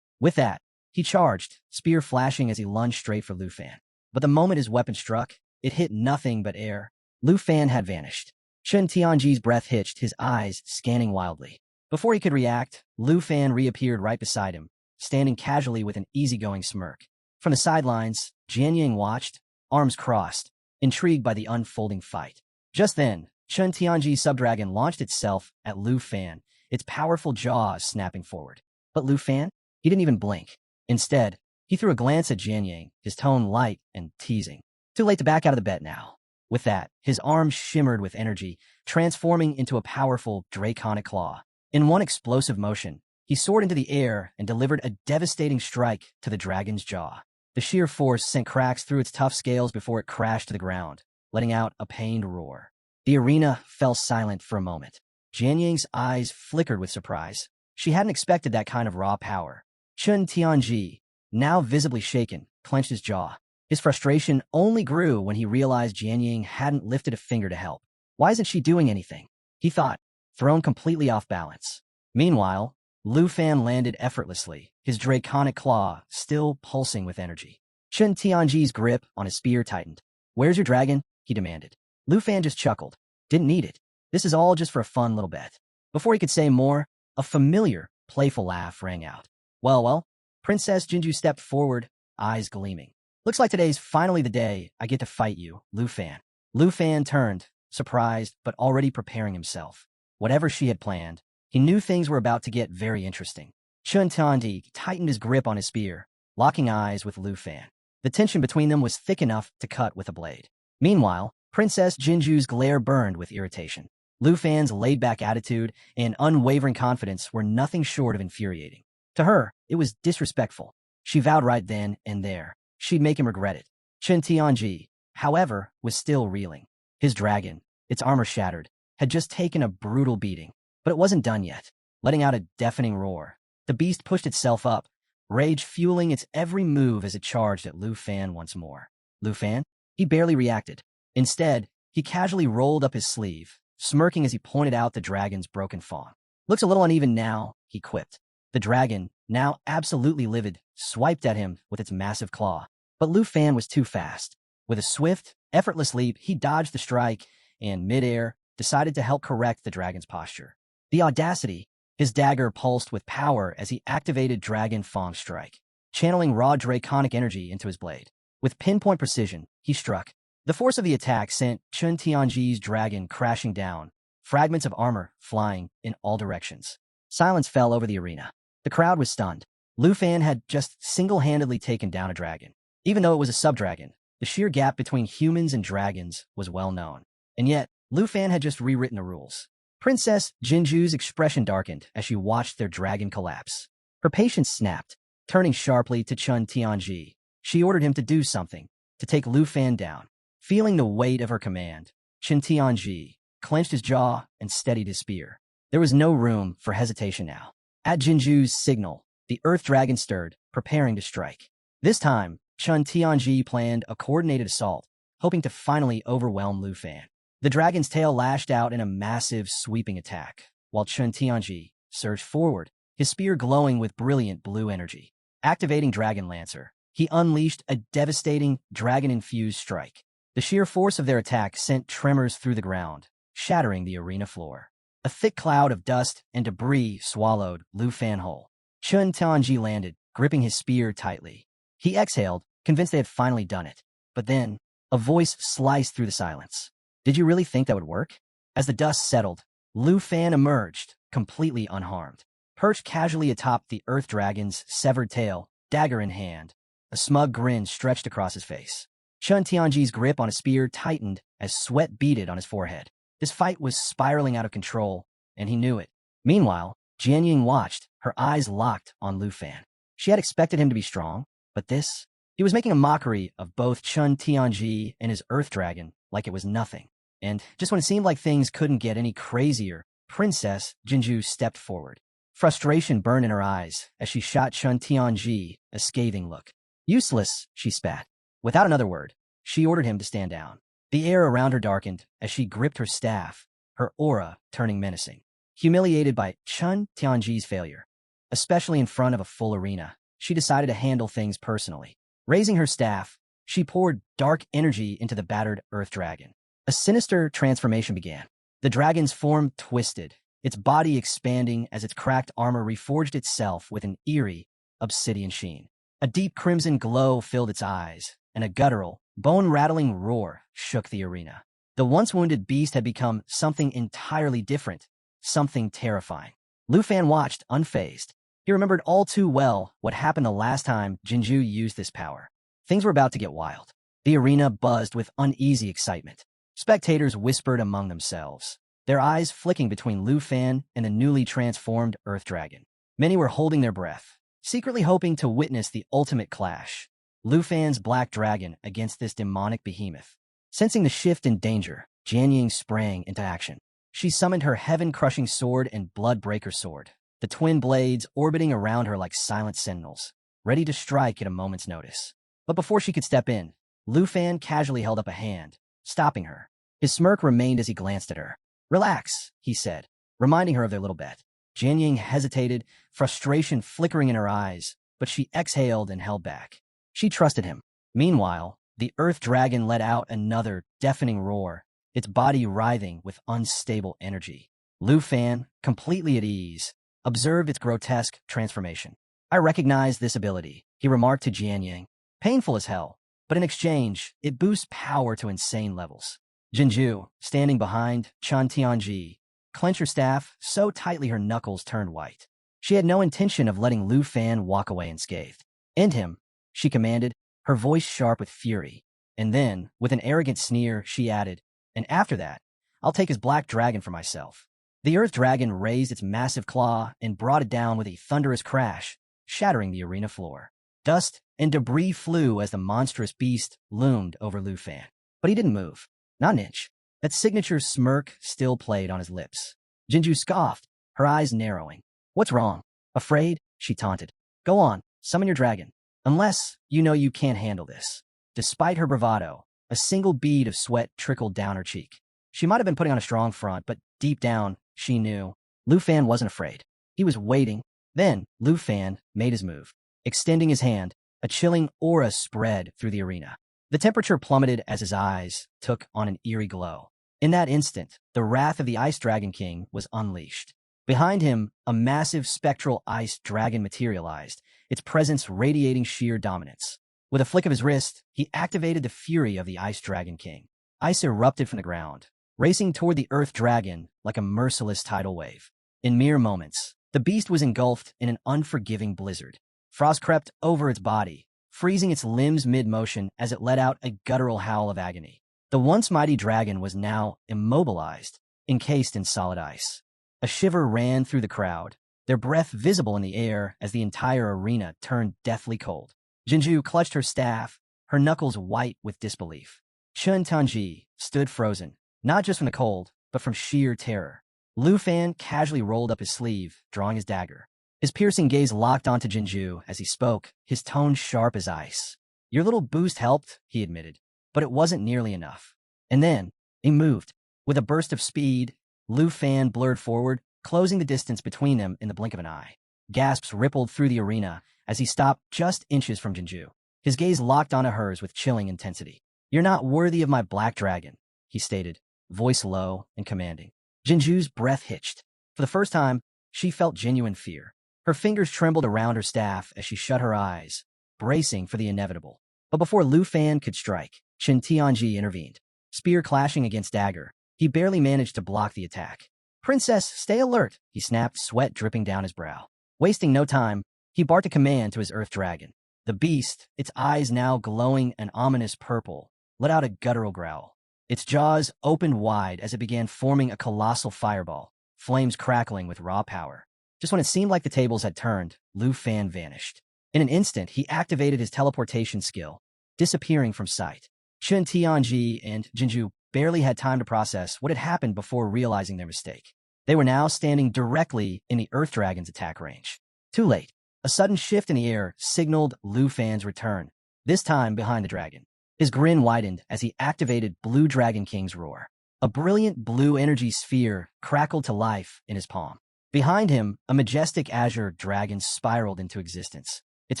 With that, he charged, spear flashing as he lunged straight for Lu Fan. But the moment his weapon struck, it hit nothing but air. Lu Fan had vanished. Chun Tianji's breath hitched, his eyes scanning wildly. Before he could react, Lu Fan reappeared right beside him, standing casually with an easygoing smirk. From the sidelines, Jian Ying watched, arms crossed, intrigued by the unfolding fight. Just then, Chun Tianji's subdragon launched itself at Lu Fan, its powerful jaws snapping forward. But Lu Fan? He didn't even blink. Instead, he threw a glance at Jian Ying, his tone light and teasing. "Too late to back out of the bet now." With that, his arms shimmered with energy, transforming into a powerful draconic claw. In one explosive motion, he soared into the air and delivered a devastating strike to the dragon's jaw. The sheer force sent cracks through its tough scales before it crashed to the ground, letting out a pained roar. The arena fell silent for a moment. Jian Ying's eyes flickered with surprise. She hadn't expected that kind of raw power. Chun Tianji, now visibly shaken, clenched his jaw. His frustration only grew when he realized Jian Ying hadn't lifted a finger to help. Why isn't she doing anything? He thought, thrown completely off balance. Meanwhile, Lu Fan landed effortlessly, his draconic claw still pulsing with energy. Chun Tianji's grip on his spear tightened. "Where's your dragon?" he demanded. Lu Fan just chuckled. "Didn't need it. This is all just for a fun little bet." Before he could say more, a familiar, playful laugh rang out. Well, Princess Jinju stepped forward, eyes gleaming. "Looks like today's finally the day I get to fight you, Lu Fan." Lu Fan turned, surprised but already preparing himself. Whatever she had planned, he knew things were about to get very interesting. Chun Tianji tightened his grip on his spear, locking eyes with Lu Fan. The tension between them was thick enough to cut with a blade. Meanwhile, Princess Jinju's glare burned with irritation. Lu Fan's laid-back attitude and unwavering confidence were nothing short of infuriating. To her, it was disrespectful. She vowed right then and there she'd make him regret it. Chun Tianji, however, was still reeling. His dragon, its armor shattered, had just taken a brutal beating. But it wasn't done yet. Letting out a deafening roar, the beast pushed itself up, rage fueling its every move as it charged at Lu Fan once more. Lu Fan? He barely reacted. Instead, he casually rolled up his sleeve, smirking as he pointed out the dragon's broken fawn. "Looks a little uneven now," he quipped. The dragon, now absolutely livid, swiped at him with its massive claw. But Lu Fan was too fast. With a swift, effortless leap, he dodged the strike and, midair, decided to help correct the dragon's posture. The audacity! His dagger pulsed with power as he activated Dragon Fang Strike, channeling raw draconic energy into his blade. With pinpoint precision, he struck. The force of the attack sent Chun Tianji's dragon crashing down, fragments of armor flying in all directions. Silence fell over the arena. The crowd was stunned. Lu Fan had just single-handedly taken down a dragon. Even though it was a sub-dragon, the sheer gap between humans and dragons was well known. And yet, Lu Fan had just rewritten the rules. Princess Jinju's expression darkened as she watched their dragon collapse. Her patience snapped. Turning sharply to Chun Tianji, she ordered him to do something, to take Lu Fan down. Feeling the weight of her command, Chun Tianji clenched his jaw and steadied his spear. There was no room for hesitation now. At Jinju's signal, the Earth Dragon stirred, preparing to strike. This time, Chun Tianji planned a coordinated assault, hoping to finally overwhelm Lu Fan. The dragon's tail lashed out in a massive, sweeping attack, while Chun Tianji surged forward, his spear glowing with brilliant blue energy. Activating Dragon Lancer, he unleashed a devastating, dragon-infused strike. The sheer force of their attack sent tremors through the ground, shattering the arena floor. A thick cloud of dust and debris swallowed Lu Fan whole. Chun Tianji landed, gripping his spear tightly. He exhaled, convinced they had finally done it. But then, a voice sliced through the silence. "Did you really think that would work?" As the dust settled, Lu Fan emerged, completely unharmed. Perched casually atop the Earth Dragon's severed tail, dagger in hand, a smug grin stretched across his face. Chun Tianji's grip on his spear tightened as sweat beaded on his forehead. This fight was spiraling out of control, and he knew it. Meanwhile, Jian Ying watched, her eyes locked on Lu Fan. She had expected him to be strong, but this? He was making a mockery of both Chun Tianji and his Earth Dragon like it was nothing. And just when it seemed like things couldn't get any crazier, Princess Jinju stepped forward. Frustration burned in her eyes as she shot Chun Tianji a scathing look. Useless, she spat. Without another word, she ordered him to stand down. The air around her darkened as she gripped her staff, her aura turning menacing. Humiliated by Chun Tianji's failure, especially in front of a full arena, she decided to handle things personally. Raising her staff, she poured dark energy into the battered earth dragon. A sinister transformation began. The dragon's form twisted, its body expanding as its cracked armor reforged itself with an eerie, obsidian sheen. A deep crimson glow filled its eyes, and a guttural, bone-rattling roar shook the arena. The once-wounded beast had become something entirely different, something terrifying. Lu Fan watched, unfazed. He remembered all too well what happened the last time Jinju used this power. Things were about to get wild. The arena buzzed with uneasy excitement. Spectators whispered among themselves, their eyes flicking between Lu Fan and the newly transformed Earth Dragon. Many were holding their breath, secretly hoping to witness the ultimate clash. Lu Fan's black dragon against this demonic behemoth. Sensing the shift in danger, Jian Ying sprang into action. She summoned her heaven-crushing sword and blood-breaker sword, the twin blades orbiting around her like silent sentinels, ready to strike at a moment's notice. But before she could step in, Lu Fan casually held up a hand, stopping her. His smirk remained as he glanced at her. "Relax," he said, reminding her of their little bet. Jian Ying hesitated, frustration flickering in her eyes, but she exhaled and held back. She trusted him. Meanwhile, the Earth Dragon let out another deafening roar, its body writhing with unstable energy. Lu Fan, completely at ease, observed its grotesque transformation. "I recognize this ability," he remarked to Jian Ying. "Painful as hell, but in exchange, it boosts power to insane levels." Jinju, standing behind Chun Tianji, clenched her staff so tightly her knuckles turned white. She had no intention of letting Lu Fan walk away unscathed. "End him," she commanded, her voice sharp with fury. And then, with an arrogant sneer, she added, "And after that, I'll take his black dragon for myself." The Earth Dragon raised its massive claw and brought it down with a thunderous crash, shattering the arena floor. Dust and debris flew as the monstrous beast loomed over Lu Fan. But he didn't move. Not an inch. That signature smirk still played on his lips. Jinju scoffed, her eyes narrowing. "What's wrong? Afraid?" she taunted. "Go on, summon your dragon. Unless you know you can't handle this." Despite her bravado, a single bead of sweat trickled down her cheek. She might have been putting on a strong front, but deep down, she knew Lu Fan wasn't afraid. He was waiting. Then Lu Fan made his move. Extending his hand, a chilling aura spread through the arena. The temperature plummeted as his eyes took on an eerie glow. In that instant, the wrath of the Ice Dragon King was unleashed. Behind him, a massive spectral ice dragon materialized, its presence radiating sheer dominance. With a flick of his wrist, he activated the fury of the Ice Dragon King. Ice erupted from the ground, racing toward the Earth Dragon like a merciless tidal wave. In mere moments, the beast was engulfed in an unforgiving blizzard. Frost crept over its body, freezing its limbs mid-motion as it let out a guttural howl of agony. The once mighty dragon was now immobilized, encased in solid ice. A shiver ran through the crowd, their breath visible in the air as the entire arena turned deathly cold. Jinju clutched her staff, her knuckles white with disbelief. Chun Tianji stood frozen, not just from the cold, but from sheer terror. Lu Fan casually rolled up his sleeve, drawing his dagger. His piercing gaze locked onto Jinju as he spoke, his tone sharp as ice. "Your little boost helped," he admitted, "but it wasn't nearly enough." And then, he moved. With a burst of speed, Lu Fan blurred forward, closing the distance between them in the blink of an eye. Gasps rippled through the arena as he stopped just inches from Jinju. His gaze locked onto hers with chilling intensity. "You're not worthy of my black dragon," he stated, voice low and commanding. Jinju's breath hitched. For the first time, she felt genuine fear. Her fingers trembled around her staff as she shut her eyes, bracing for the inevitable. But before Lu Fan could strike, Chun Tianji intervened. Spear clashing against dagger, he barely managed to block the attack. "Princess, stay alert," he snapped, sweat dripping down his brow. Wasting no time, he barked a command to his Earth Dragon. The beast, its eyes now glowing an ominous purple, let out a guttural growl. Its jaws opened wide as it began forming a colossal fireball, flames crackling with raw power. Just when it seemed like the tables had turned, Lu Fan vanished. In an instant, he activated his teleportation skill, disappearing from sight. Chun Tianji and Jinju barely had time to process what had happened before realizing their mistake. They were now standing directly in the Earth Dragon's attack range. Too late. A sudden shift in the air signaled Lu Fan's return, this time behind the dragon. His grin widened as he activated Blue Dragon King's roar. A brilliant blue energy sphere crackled to life in his palm. Behind him, a majestic azure dragon spiraled into existence, its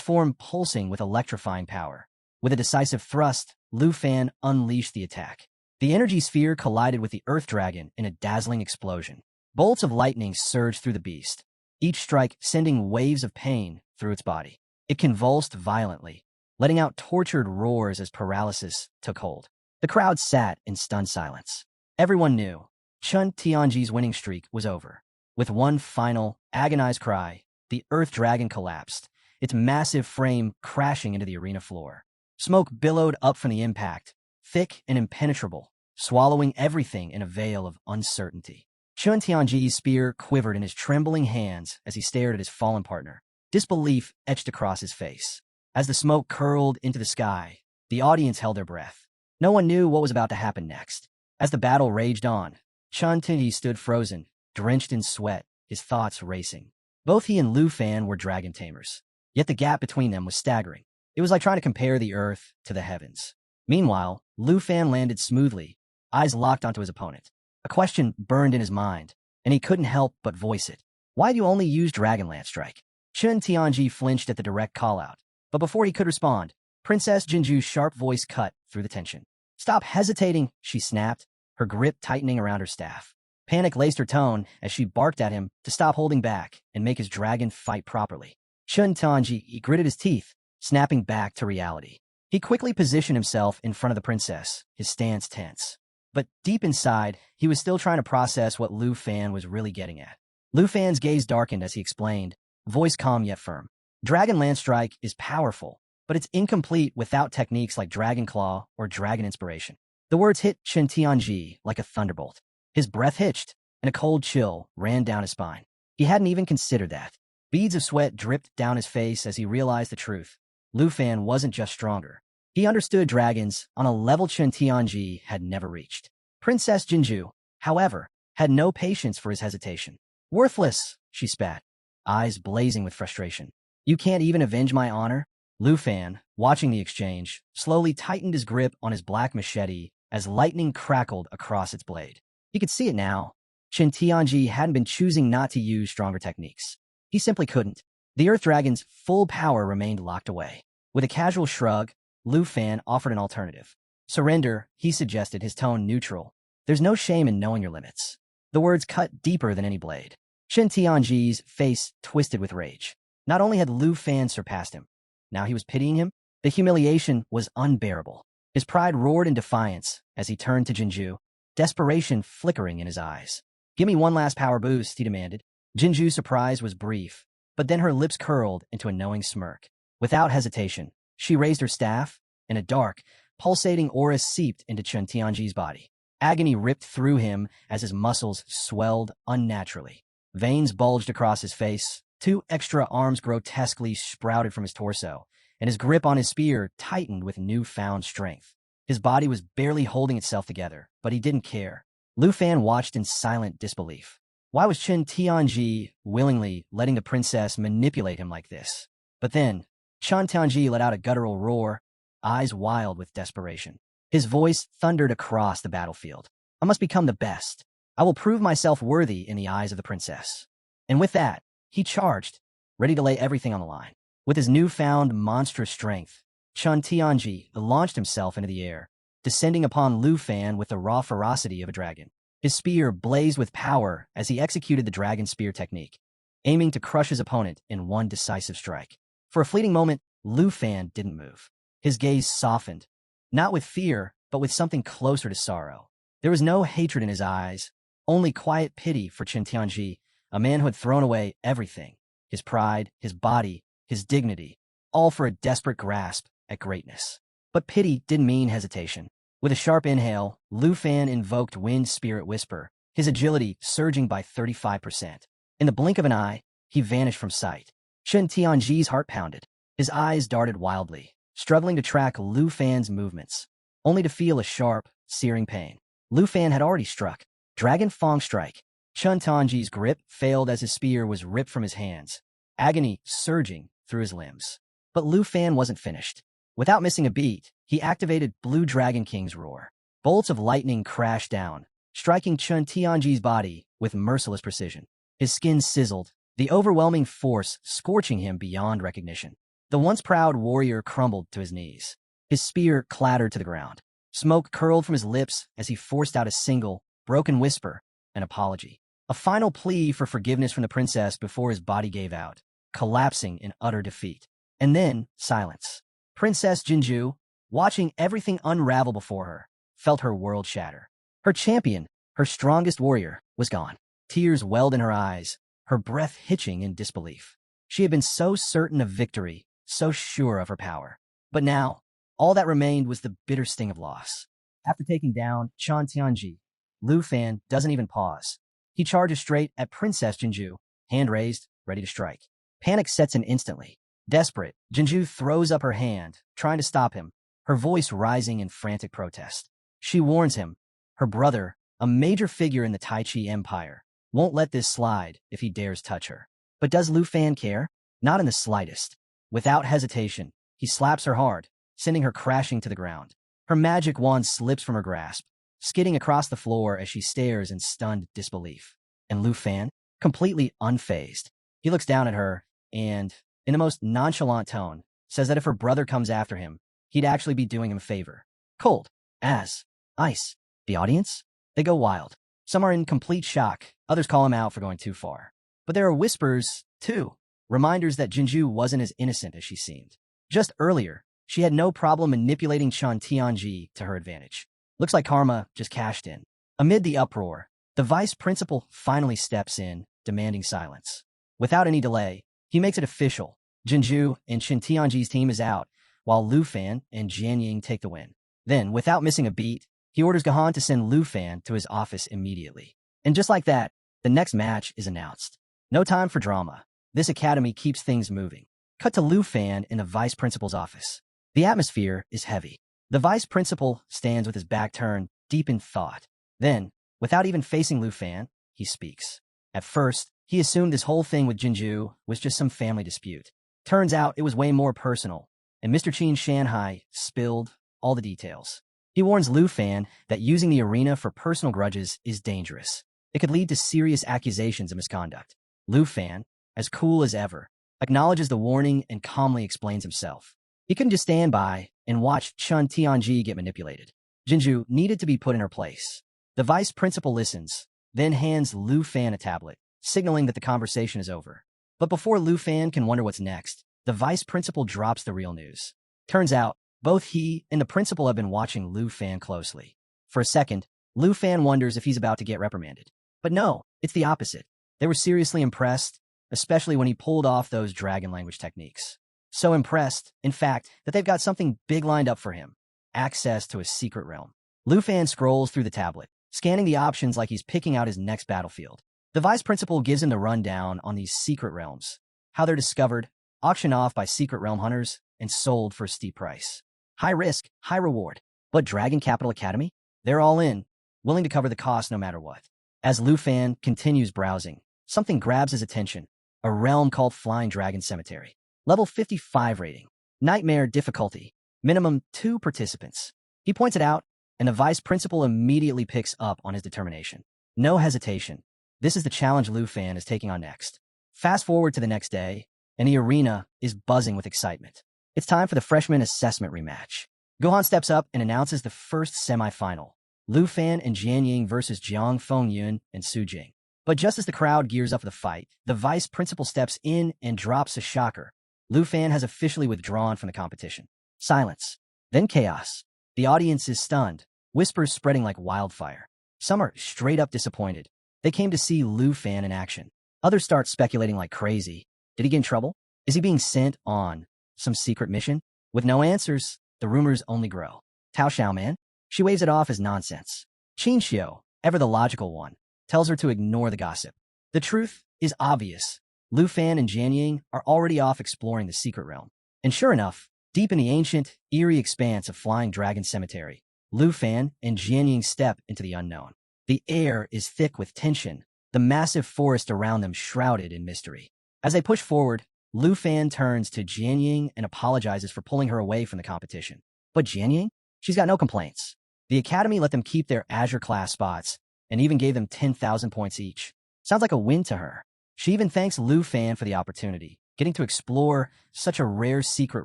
form pulsing with electrifying power. With a decisive thrust, Lu Fan unleashed the attack. The energy sphere collided with the Earth Dragon in a dazzling explosion. Bolts of lightning surged through the beast, each strike sending waves of pain through its body. It convulsed violently, letting out tortured roars as paralysis took hold. The crowd sat in stunned silence. Everyone knew Chun Tianji's winning streak was over. With one final, agonized cry, the Earth Dragon collapsed, its massive frame crashing into the arena floor. Smoke billowed up from the impact, thick and impenetrable, swallowing everything in a veil of uncertainty. Chun Tianji's spear quivered in his trembling hands as he stared at his fallen partner. Disbelief etched across his face. As the smoke curled into the sky, the audience held their breath. No one knew what was about to happen next. As the battle raged on, Chun Tianji stood frozen, drenched in sweat, his thoughts racing. Both he and Lu Fan were dragon tamers, yet the gap between them was staggering. It was like trying to compare the earth to the heavens. Meanwhile, Lu Fan landed smoothly, eyes locked onto his opponent. A question burned in his mind, and he couldn't help but voice it. Why do you only use Dragonlance Strike? Chun Tianji flinched at the direct call-out, but before he could respond, Princess Jinju's sharp voice cut through the tension. Stop hesitating, she snapped, her grip tightening around her staff. Panic laced her tone as she barked at him to stop holding back and make his dragon fight properly. Chun Tianji gritted his teeth, snapping back to reality. He quickly positioned himself in front of the princess, his stance tense. But deep inside, he was still trying to process what Lu Fan was really getting at. Lu Fan's gaze darkened as he explained, voice calm yet firm. Dragonlance Strike is powerful, but it's incomplete without techniques like Dragon Claw or Dragon Inspiration. The words hit Chun Tianji like a thunderbolt. His breath hitched, and a cold chill ran down his spine. He hadn't even considered that. Beads of sweat dripped down his face as he realized the truth. Lu Fan wasn't just stronger. He understood dragons on a level Chun Tianji had never reached. Princess Jinju, however, had no patience for his hesitation. Worthless, she spat, eyes blazing with frustration. You can't even avenge my honor? Lu Fan, watching the exchange, slowly tightened his grip on his black machete as lightning crackled across its blade. He could see it now. Chun Tianji hadn't been choosing not to use stronger techniques. He simply couldn't. The Earth Dragon's full power remained locked away. With a casual shrug, Lu Fan offered an alternative. Surrender, he suggested, his tone neutral. There's no shame in knowing your limits. The words cut deeper than any blade. Chun Tianji's face twisted with rage. Not only had Lu Fan surpassed him, now he was pitying him. The humiliation was unbearable. His pride roared in defiance as he turned to Jinju, desperation flickering in his eyes. Give me one last power boost, he demanded. Jinju's surprise was brief, but then her lips curled into a knowing smirk. Without hesitation, she raised her staff, and a dark, pulsating aura seeped into Chun Tianji's body. Agony ripped through him as his muscles swelled unnaturally. Veins bulged across his face, 2 extra arms grotesquely sprouted from his torso, and his grip on his spear tightened with newfound strength. His body was barely holding itself together, but he didn't care. Lu Fan watched in silent disbelief. Why was Chun Tianji willingly letting the princess manipulate him like this? But then, Chun Tianji let out a guttural roar, eyes wild with desperation. His voice thundered across the battlefield. I must become the best. I will prove myself worthy in the eyes of the princess. And with that, he charged, ready to lay everything on the line. With his newfound monstrous strength, Chun Tianji launched himself into the air, descending upon Lu Fan with the raw ferocity of a dragon. His spear blazed with power as he executed the dragon spear technique, aiming to crush his opponent in one decisive strike. For a fleeting moment, Lu Fan didn't move. His gaze softened, not with fear, but with something closer to sorrow. There was no hatred in his eyes, only quiet pity for Chun Tianji, a man who had thrown away everything, his pride, his body, his dignity, all for a desperate grasp at greatness. But pity didn't mean hesitation. With a sharp inhale, Lu Fan invoked Wind Spirit Whisper, his agility surging by 35%. In the blink of an eye, he vanished from sight. Chun Tianji's heart pounded. His eyes darted wildly, struggling to track Lu Fan's movements, only to feel a sharp, searing pain. Lu Fan had already struck. Dragon Fang Strike. Chun Tianji's grip failed as his spear was ripped from his hands, agony surging through his limbs. But Lu Fan wasn't finished. Without missing a beat, he activated Blue Dragon King's roar. Bolts of lightning crashed down, striking Chun Tianji's body with merciless precision. His skin sizzled, the overwhelming force scorching him beyond recognition. The once proud warrior crumbled to his knees. His spear clattered to the ground. Smoke curled from his lips as he forced out a single, broken whisper, an apology. A final plea for forgiveness from the princess before his body gave out, collapsing in utter defeat. And then, silence. Princess Jinju, watching everything unravel before her, felt her world shatter. Her champion, her strongest warrior, was gone. Tears welled in her eyes, her breath hitching in disbelief. She had been so certain of victory, so sure of her power. But now, all that remained was the bitter sting of loss. After taking down Chun Tianji, Lu Fan doesn't even pause. He charges straight at Princess Jinju, hand raised, ready to strike. Panic sets in instantly. Desperate, Jinju throws up her hand, trying to stop him, her voice rising in frantic protest. She warns him, her brother, a major figure in the Tai Chi Empire, won't let this slide if he dares touch her. But does Lu Fan care? Not in the slightest. Without hesitation, he slaps her hard, sending her crashing to the ground. Her magic wand slips from her grasp, skidding across the floor as she stares in stunned disbelief. And Lu Fan, completely unfazed, he looks down at her and, in the most nonchalant tone, says that if her brother comes after him, he'd actually be doing him a favor. Cold as ice. The audience? They go wild. Some are in complete shock, others call him out for going too far. But there are whispers, too, reminders that Jinju wasn't as innocent as she seemed. Just earlier, she had no problem manipulating Chun Tianji to her advantage. Looks like karma just cashed in. Amid the uproar, the vice principal finally steps in, demanding silence. Without any delay, he makes it official. Jinju and Chun Tianji's team is out, while Lu Fan and Jian Ying take the win. Then, without missing a beat, he orders Gahan to send Lu Fan to his office immediately. And just like that, the next match is announced. No time for drama. This academy keeps things moving. Cut to Lu Fan in the vice principal's office. The atmosphere is heavy. The vice principal stands with his back turned, deep in thought. Then, without even facing Lu Fan, he speaks. At first, he assumed this whole thing with Jinju was just some family dispute. Turns out it was way more personal, and Mr. Qin Shanhai spilled all the details. He warns Lu Fan that using the arena for personal grudges is dangerous. It could lead to serious accusations of misconduct. Lu Fan, as cool as ever, acknowledges the warning and calmly explains himself. He couldn't just stand by and watch Chun Tianji get manipulated. Jinju needed to be put in her place. The vice principal listens, then hands Lu Fan a tablet, signaling that the conversation is over. But before Lu Fan can wonder what's next, the vice principal drops the real news. Turns out, both he and the principal have been watching Lu Fan closely. For a second, Lu Fan wonders if he's about to get reprimanded. But no, it's the opposite. They were seriously impressed, especially when he pulled off those dragon language techniques. So impressed, in fact, that they've got something big lined up for him. Access to a secret realm. Lu Fan scrolls through the tablet, scanning the options like he's picking out his next battlefield. The vice principal gives him the rundown on these secret realms, how they're discovered, auctioned off by secret realm hunters, and sold for a steep price. High risk, high reward. But Dragon Capital Academy? They're all in, willing to cover the cost no matter what. As Lu Fan continues browsing, something grabs his attention. A realm called Flying Dragon Cemetery. Level 55 rating. Nightmare difficulty. Minimum 2 participants. He points it out, and the vice principal immediately picks up on his determination. No hesitation. This is the challenge Lu Fan is taking on next. Fast forward to the next day, and the arena is buzzing with excitement. It's time for the freshman assessment rematch. Gohan steps up and announces the first semifinal. Lu Fan and Jian Ying versus Jiang Fengyun and Su Jing. But just as the crowd gears up for the fight, the vice principal steps in and drops a shocker. Lu Fan has officially withdrawn from the competition. Silence. Then chaos. The audience is stunned, whispers spreading like wildfire. Some are straight up disappointed. They came to see Lu Fan in action. Others start speculating like crazy. Did he get in trouble? Is he being sent on some secret mission? With no answers, the rumors only grow. Tao Xiaoman? She waves it off as nonsense. Qin Xiu, ever the logical one, tells her to ignore the gossip. The truth is obvious. Lu Fan and Jian Ying are already off exploring the secret realm. And sure enough, deep in the ancient, eerie expanse of Flying Dragon Cemetery, Lu Fan and Jian Ying step into the unknown. The air is thick with tension, the massive forest around them shrouded in mystery. As they push forward, Lu Fan turns to Jianying and apologizes for pulling her away from the competition. But Jianying? She's got no complaints. The Academy let them keep their Azure class spots and even gave them 10,000 points each. Sounds like a win to her. She even thanks Lu Fan for the opportunity. Getting to explore such a rare secret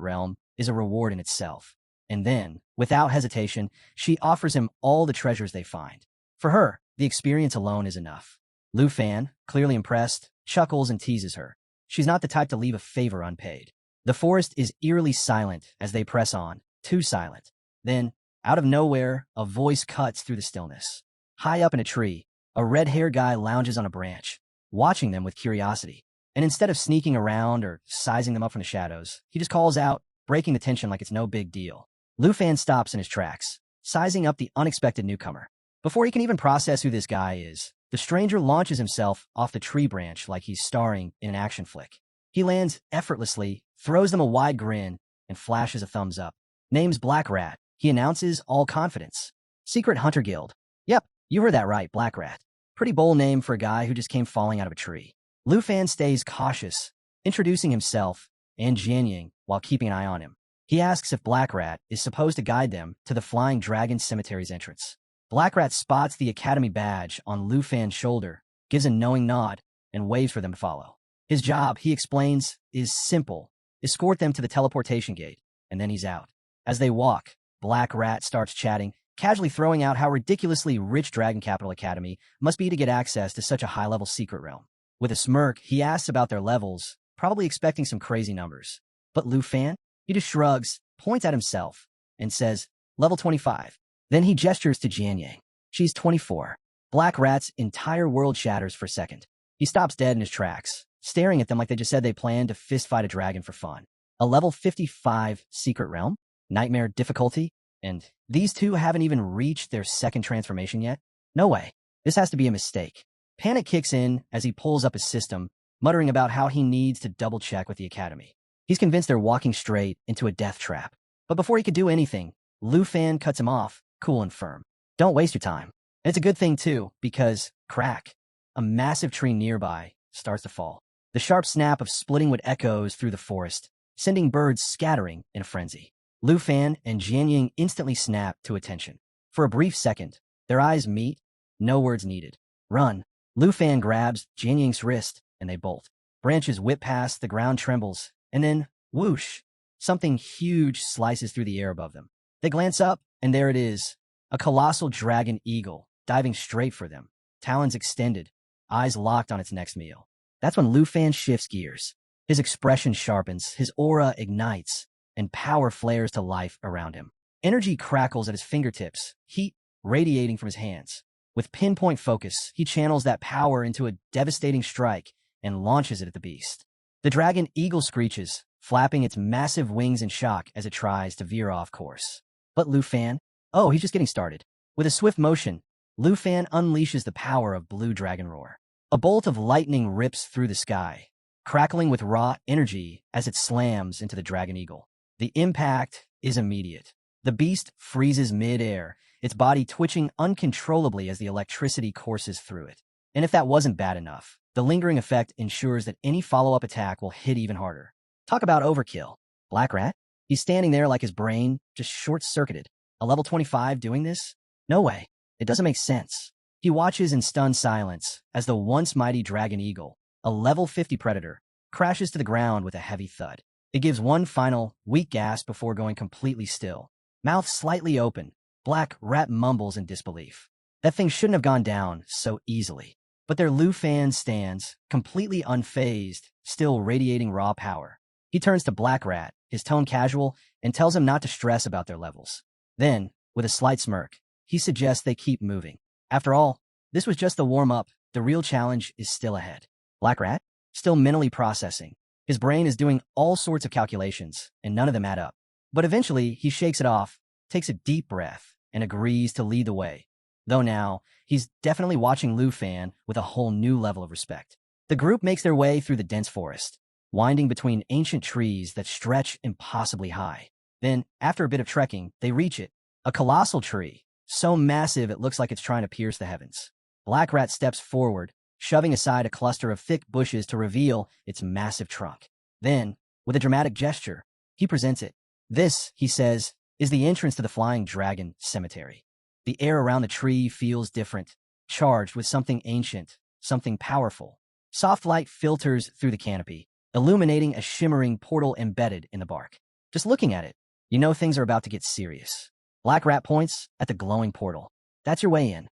realm is a reward in itself. And then, without hesitation, she offers him all the treasures they find. For her, the experience alone is enough. Lu Fan, clearly impressed, chuckles and teases her. She's not the type to leave a favor unpaid. The forest is eerily silent as they press on, too silent. Then, out of nowhere, a voice cuts through the stillness. High up in a tree, a red-haired guy lounges on a branch, watching them with curiosity. And instead of sneaking around or sizing them up from the shadows, he just calls out, breaking the tension like it's no big deal. Lu Fan stops in his tracks, sizing up the unexpected newcomer. Before he can even process who this guy is, the stranger launches himself off the tree branch like he's starring in an action flick. He lands effortlessly, throws them a wide grin, and flashes a thumbs up. Name's Black Rat, he announces, all confidence. Secret Hunter Guild. Yep, you heard that right, Black Rat. Pretty bold name for a guy who just came falling out of a tree. Lu Fan stays cautious, introducing himself and Jianying while keeping an eye on him. He asks if Black Rat is supposed to guide them to the Flying Dragon Cemetery's entrance. Black Rat spots the Academy badge on Lu Fan's shoulder, gives a knowing nod, and waves for them to follow. His job, he explains, is simple. Escort them to the teleportation gate, and then he's out. As they walk, Black Rat starts chatting, casually throwing out how ridiculously rich Dragon Capital Academy must be to get access to such a high-level secret realm. With a smirk, he asks about their levels, probably expecting some crazy numbers. But Lu Fan? He just shrugs, points at himself, and says, level 25. Then he gestures to Jianying. She's 24. Black Rat's entire world shatters for a second. He stops dead in his tracks, staring at them like they just said they planned to fistfight a dragon for fun. A level 55 secret realm? Nightmare difficulty? And these two haven't even reached their second transformation yet? No way. This has to be a mistake. Panic kicks in as he pulls up his system, muttering about how he needs to double-check with the Academy. He's convinced they're walking straight into a death trap. But before he could do anything, Lu Fan cuts him off, cool and firm. Don't waste your time. And it's a good thing, too, because, crack, a massive tree nearby starts to fall. The sharp snap of splitting wood echoes through the forest, sending birds scattering in a frenzy. Lu Fan and Jianying instantly snap to attention. For a brief second, their eyes meet, no words needed. Run. Lu Fan grabs Jianying's wrist, and they bolt. Branches whip past, the ground trembles, and then, whoosh, something huge slices through the air above them. They glance up, and there it is, a colossal dragon eagle, diving straight for them, talons extended, eyes locked on its next meal. That's when Lu Fan shifts gears. His expression sharpens, his aura ignites, and power flares to life around him. Energy crackles at his fingertips, heat radiating from his hands. With pinpoint focus, he channels that power into a devastating strike and launches it at the beast. The dragon eagle screeches, flapping its massive wings in shock as it tries to veer off course. But Lu Fan? Oh, he's just getting started. With a swift motion, Lu Fan unleashes the power of Blue Dragon Roar. A bolt of lightning rips through the sky, crackling with raw energy as it slams into the dragon eagle. The impact is immediate. The beast freezes mid-air, its body twitching uncontrollably as the electricity courses through it. And if that wasn't bad enough, the lingering effect ensures that any follow-up attack will hit even harder. Talk about overkill. Black Rat? He's standing there like his brain just short-circuited. A level 25 doing this? No way. It doesn't make sense. He watches in stunned silence as the once mighty dragon eagle, a level 50 predator, crashes to the ground with a heavy thud. It gives one final, weak gasp before going completely still. Mouth slightly open, Black Rat mumbles in disbelief. That thing shouldn't have gone down so easily. But their Lu Fan stands, completely unfazed, still radiating raw power. He turns to Black Rat, his tone casual, and tells him not to stress about their levels. Then, with a slight smirk, he suggests they keep moving. After all, this was just the warm-up. The real challenge is still ahead. Black Rat? Still mentally processing. His brain is doing all sorts of calculations, and none of them add up. But eventually, he shakes it off, takes a deep breath, and agrees to lead the way. Though now, he's definitely watching Lu Fan with a whole new level of respect. The group makes their way through the dense forest, winding between ancient trees that stretch impossibly high. Then, after a bit of trekking, they reach it. A colossal tree, so massive it looks like it's trying to pierce the heavens. Black Rat steps forward, shoving aside a cluster of thick bushes to reveal its massive trunk. Then, with a dramatic gesture, he presents it. This, he says, is the entrance to the Flying Dragon Cemetery. The air around the tree feels different, charged with something ancient, something powerful. Soft light filters through the canopy, illuminating a shimmering portal embedded in the bark. Just looking at it, you know things are about to get serious. Black Rat points at the glowing portal. That's your way in.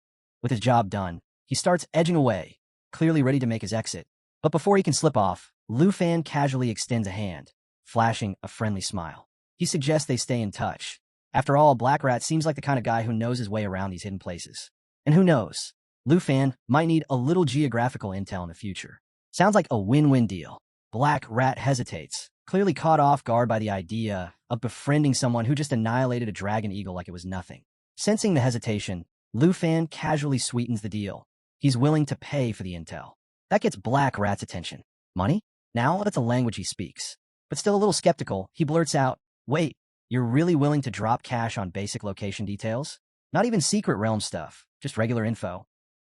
With his job done, he starts edging away, clearly ready to make his exit. But before he can slip off, Lu Fan casually extends a hand, flashing a friendly smile. He suggests they stay in touch. After all, Black Rat seems like the kind of guy who knows his way around these hidden places. And who knows, Lu Fan might need a little geographical intel in the future. Sounds like a win-win deal. Black Rat hesitates, clearly caught off guard by the idea of befriending someone who just annihilated a dragon eagle like it was nothing. Sensing the hesitation, Lu Fan casually sweetens the deal. He's willing to pay for the intel. That gets Black Rat's attention. Money? Now that's a language he speaks. But still a little skeptical, he blurts out, "Wait, you're really willing to drop cash on basic location details? Not even secret realm stuff, just regular info?"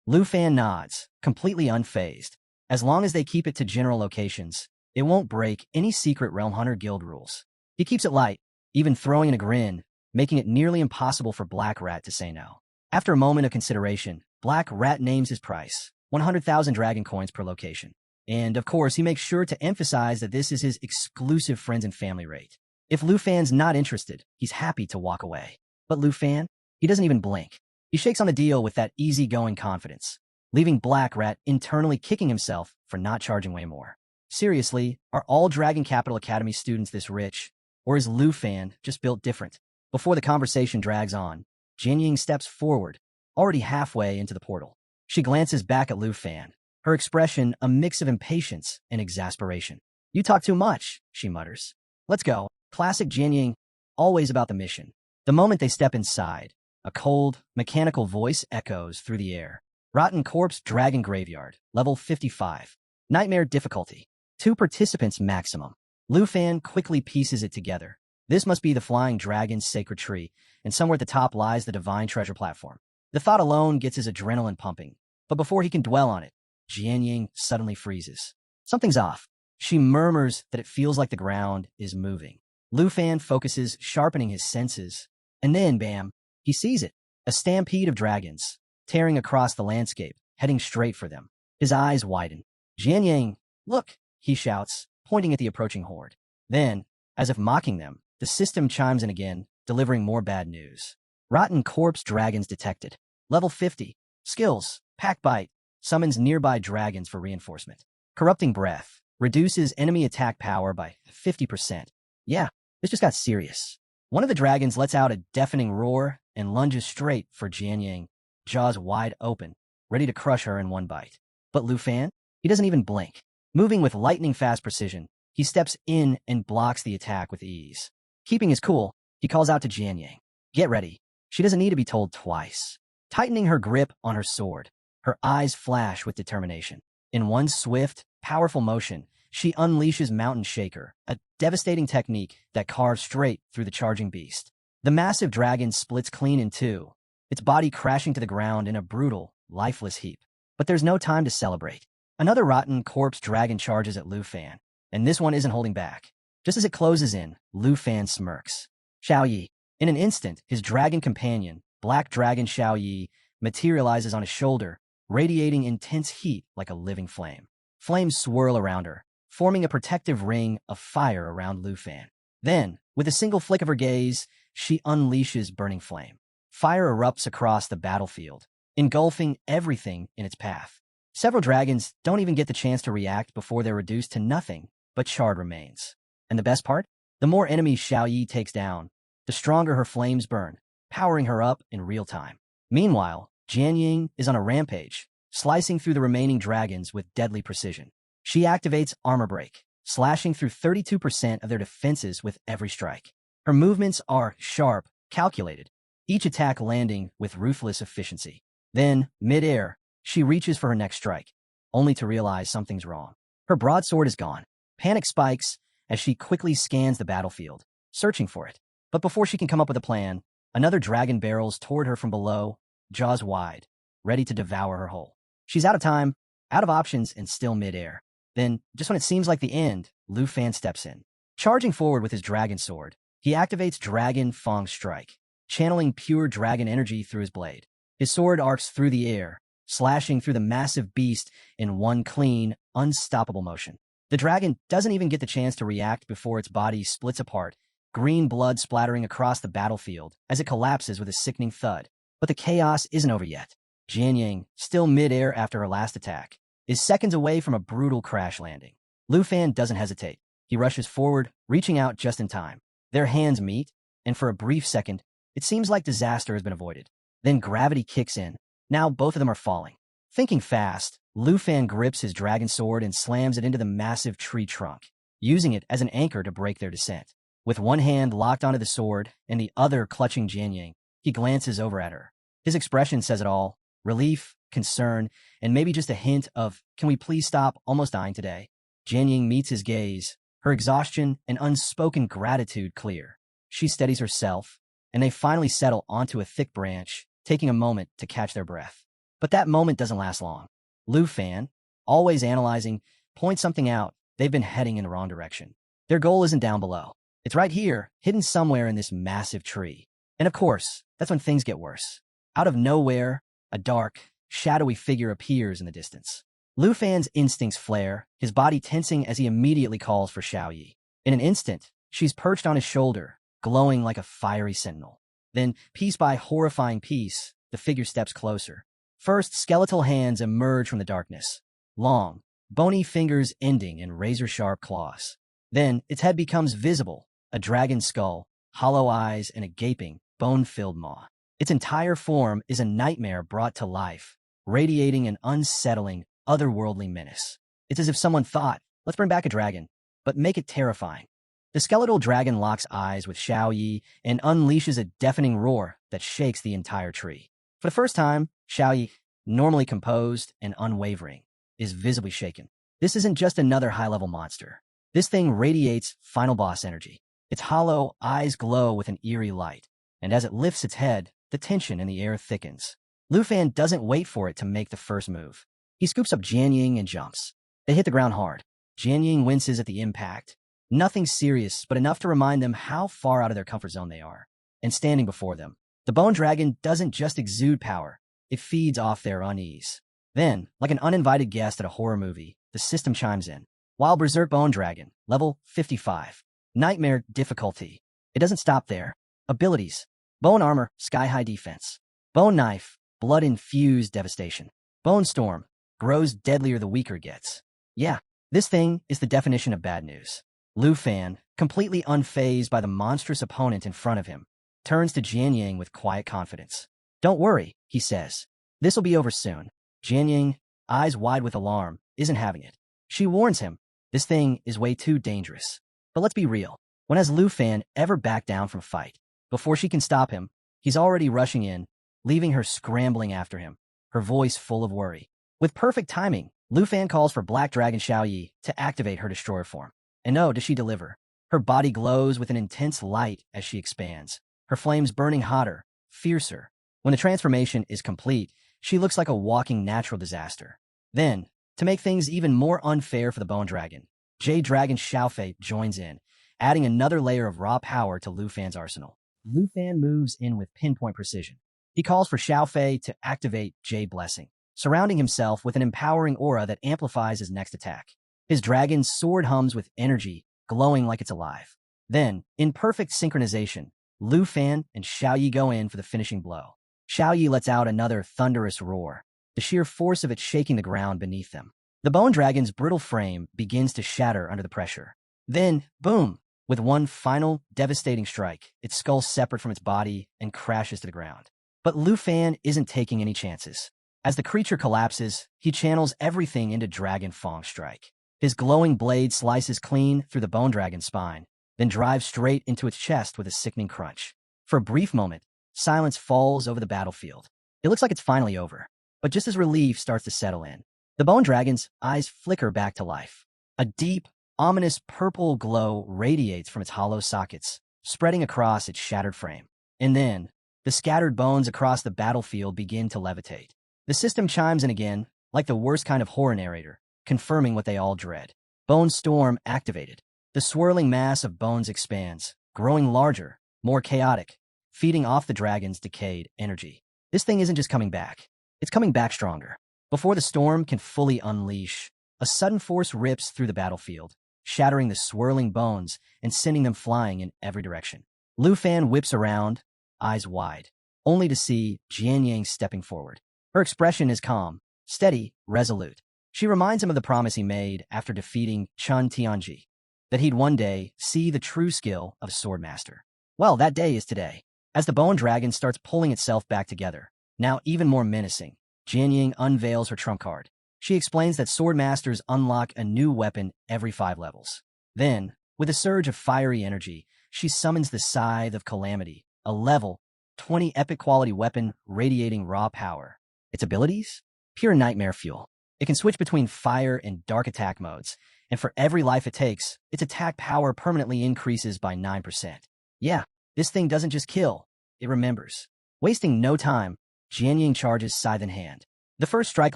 Lu Fan nods, completely unfazed. As long as they keep it to general locations, it won't break any secret realm hunter guild rules. He keeps it light, even throwing in a grin, making it nearly impossible for Black Rat to say no. After a moment of consideration, Black Rat names his price, 100,000 dragon coins per location. And, of course, he makes sure to emphasize that this is his exclusive friends and family rate. If Lu Fan's not interested, he's happy to walk away. But Lu Fan, he doesn't even blink. He shakes on the deal with that easygoing confidence, leaving Black Rat internally kicking himself for not charging way more. Seriously, are all Dragon Capital Academy students this rich? Or is Lu Fan just built different? Before the conversation drags on, Jianying steps forward, already halfway into the portal. She glances back at Lu Fan, her expression a mix of impatience and exasperation. "You talk too much," she mutters. "Let's go." Classic Jianying, always about the mission. The moment they step inside, a cold, mechanical voice echoes through the air. Rotten Corpse Dragon Graveyard, level 55. Nightmare difficulty. 2 participants maximum. Lu Fan quickly pieces it together. This must be the Flying Dragon's sacred tree, and somewhere at the top lies the divine treasure platform. The thought alone gets his adrenaline pumping, but before he can dwell on it, Jianying suddenly freezes. Something's off. She murmurs that it feels like the ground is moving. Lu Fan focuses, sharpening his senses, and then, bam, he sees it. A stampede of dragons, tearing across the landscape, heading straight for them. His eyes widen. "Jianying, look," he shouts, pointing at the approaching horde. Then, as if mocking them, the system chimes in again, delivering more bad news. Rotten Corpse Dragons detected. Level 50. Skills. Pack Bite. Summons nearby dragons for reinforcement. Corrupting Breath. Reduces enemy attack power by 50%. Yeah, this just got serious. One of the dragons lets out a deafening roar and lunges straight for Jianying, jaws wide open, ready to crush her in one bite. But Lu Fan? He doesn't even blink. Moving with lightning-fast precision, he steps in and blocks the attack with ease. Keeping his cool, he calls out to Jianying, "Get ready." She doesn't need to be told twice. Tightening her grip on her sword, her eyes flash with determination. In one swift, powerful motion, she unleashes Mountain Shaker, a devastating technique that carves straight through the charging beast. The massive dragon splits clean in two, its body crashing to the ground in a brutal, lifeless heap. But there's no time to celebrate. Another Rotten Corpse Dragon charges at Lu Fan, and this one isn't holding back. Just as it closes in, Lu Fan smirks. Xiao Yi. In an instant, his dragon companion, Black Dragon Xiao Yi, materializes on his shoulder, radiating intense heat like a living flame. Flames swirl around her, forming a protective ring of fire around Lu Fan. Then, with a single flick of her gaze, she unleashes Burning Flame. Fire erupts across the battlefield, engulfing everything in its path. Several dragons don't even get the chance to react before they're reduced to nothing but charred remains. And the best part? The more enemies Xiao Yi takes down, the stronger her flames burn, powering her up in real time. Meanwhile, Jianying is on a rampage, slicing through the remaining dragons with deadly precision. She activates Armor Break, slashing through 32% of their defenses with every strike. Her movements are sharp, calculated, each attack landing with ruthless efficiency. Then, mid-air, she reaches for her next strike, only to realize something's wrong. Her broadsword is gone. Panic spikes as she quickly scans the battlefield, searching for it. But before she can come up with a plan, another dragon barrels toward her from below, jaws wide, ready to devour her whole. She's out of time, out of options and still midair. Then, just when it seems like the end, Lu Fan steps in. Charging forward with his dragon sword, he activates Dragon Fang Strike, channeling pure dragon energy through his blade. His sword arcs through the air, slashing through the massive beast in one clean, unstoppable motion. The dragon doesn't even get the chance to react before its body splits apart, green blood splattering across the battlefield as it collapses with a sickening thud. But the chaos isn't over yet. Jianying, still midair after her last attack, is seconds away from a brutal crash landing. Lu Fan doesn't hesitate. He rushes forward, reaching out just in time. Their hands meet, and for a brief second, it seems like disaster has been avoided. Then gravity kicks in. Now both of them are falling. Thinking fast, Lu Fan grips his dragon sword and slams it into the massive tree trunk, using it as an anchor to break their descent. With one hand locked onto the sword and the other clutching Jianying, he glances over at her. His expression says it all: relief, concern, and maybe just a hint of, "Can we please stop almost dying today?" Jianying meets his gaze, her exhaustion and unspoken gratitude clear. She steadies herself, and they finally settle onto a thick branch, taking a moment to catch their breath. But that moment doesn't last long. Lu Fan, always analyzing, points something out. They've been heading in the wrong direction. Their goal isn't down below. It's right here, hidden somewhere in this massive tree. And of course, that's when things get worse. Out of nowhere, a dark, shadowy figure appears in the distance. Lu Fan's instincts flare, his body tensing as he immediately calls for Xiaoyi. In an instant, she's perched on his shoulder, glowing like a fiery sentinel. Then, piece by horrifying piece, the figure steps closer. First, skeletal hands emerge from the darkness. Long, bony fingers ending in razor-sharp claws. Then, its head becomes visible, a dragon skull, hollow eyes, and a gaping, bone-filled maw. Its entire form is a nightmare brought to life, radiating an unsettling, otherworldly menace. It's as if someone thought, let's bring back a dragon, but make it terrifying. The skeletal dragon locks eyes with Xiaoyi and unleashes a deafening roar that shakes the entire tree. For the first time, Xiaoyi, normally composed and unwavering, is visibly shaken. This isn't just another high-level monster. This thing radiates final boss energy. Its hollow eyes glow with an eerie light, and as it lifts its head, the tension in the air thickens. Lu Fan doesn't wait for it to make the first move. He scoops up Jianying and jumps. They hit the ground hard. Jianying winces at the impact. Nothing serious, but enough to remind them how far out of their comfort zone they are. And standing before them, the bone dragon doesn't just exude power, it feeds off their unease. Then, like an uninvited guest at a horror movie, the system chimes in. Wild Berserk Bone Dragon, level 55. Nightmare difficulty. It doesn't stop there. Abilities. Bone Armor, sky-high defense. Bone Knife, blood-infused devastation. Bone Storm, grows deadlier the weaker it gets. Yeah, this thing is the definition of bad news. Lu Fan, completely unfazed by the monstrous opponent in front of him, turns to Jianying with quiet confidence. Don't worry, he says. This'll be over soon. Jianying, eyes wide with alarm, isn't having it. She warns him, this thing is way too dangerous. But let's be real. When has Lu Fan ever backed down from a fight? Before she can stop him, he's already rushing in, leaving her scrambling after him, her voice full of worry. With perfect timing, Lu Fan calls for Black Dragon Xiaoyi to activate her destroyer form. And no, does she deliver. Her body glows with an intense light as she expands, her flames burning hotter, fiercer. When the transformation is complete, she looks like a walking natural disaster. Then, to make things even more unfair for the Bone Dragon, Jade Dragon Xiaofei joins in, adding another layer of raw power to Lu Fan's arsenal. Lu Fan moves in with pinpoint precision. He calls for Xiaofei to activate Jade Blessing, surrounding himself with an empowering aura that amplifies his next attack. His dragon's sword hums with energy, glowing like it's alive. Then, in perfect synchronization, Lu Fan and Xiaoyi go in for the finishing blow. Xiaoyi lets out another thunderous roar, the sheer force of it shaking the ground beneath them. The bone dragon's brittle frame begins to shatter under the pressure. Then, boom! With one final, devastating strike, its skull separate from its body and crashes to the ground. But Lu Fan isn't taking any chances. As the creature collapses, he channels everything into Dragon Fang Strike. His glowing blade slices clean through the bone dragon's spine, then drives straight into its chest with a sickening crunch. For a brief moment, silence falls over the battlefield. It looks like it's finally over. But just as relief starts to settle in, the bone dragon's eyes flicker back to life. A deep, ominous purple glow radiates from its hollow sockets, spreading across its shattered frame. And then, the scattered bones across the battlefield begin to levitate. The system chimes in again, like the worst kind of horror narrator, confirming what they all dread. Bone Storm activated. The swirling mass of bones expands, growing larger, more chaotic, feeding off the dragon's decayed energy. This thing isn't just coming back. It's coming back stronger. Before the storm can fully unleash, a sudden force rips through the battlefield, shattering the swirling bones and sending them flying in every direction. Lu Fan whips around, eyes wide, only to see Jian Yang stepping forward. Her expression is calm, steady, resolute. She reminds him of the promise he made after defeating Chun Tianji, that he'd one day see the true skill of a swordmaster. Well, that day is today. As the bone dragon starts pulling itself back together, now even more menacing, Jian Yang unveils her trump card. She explains that swordmasters unlock a new weapon every 5 levels. Then, with a surge of fiery energy, she summons the Scythe of Calamity, a level 20 epic quality weapon radiating raw power. Its abilities? Pure nightmare fuel. It can switch between fire and dark attack modes, and for every life it takes, its attack power permanently increases by 9%. Yeah, this thing doesn't just kill, it remembers. Wasting no time, Jian Yang charges scythe in hand. The first strike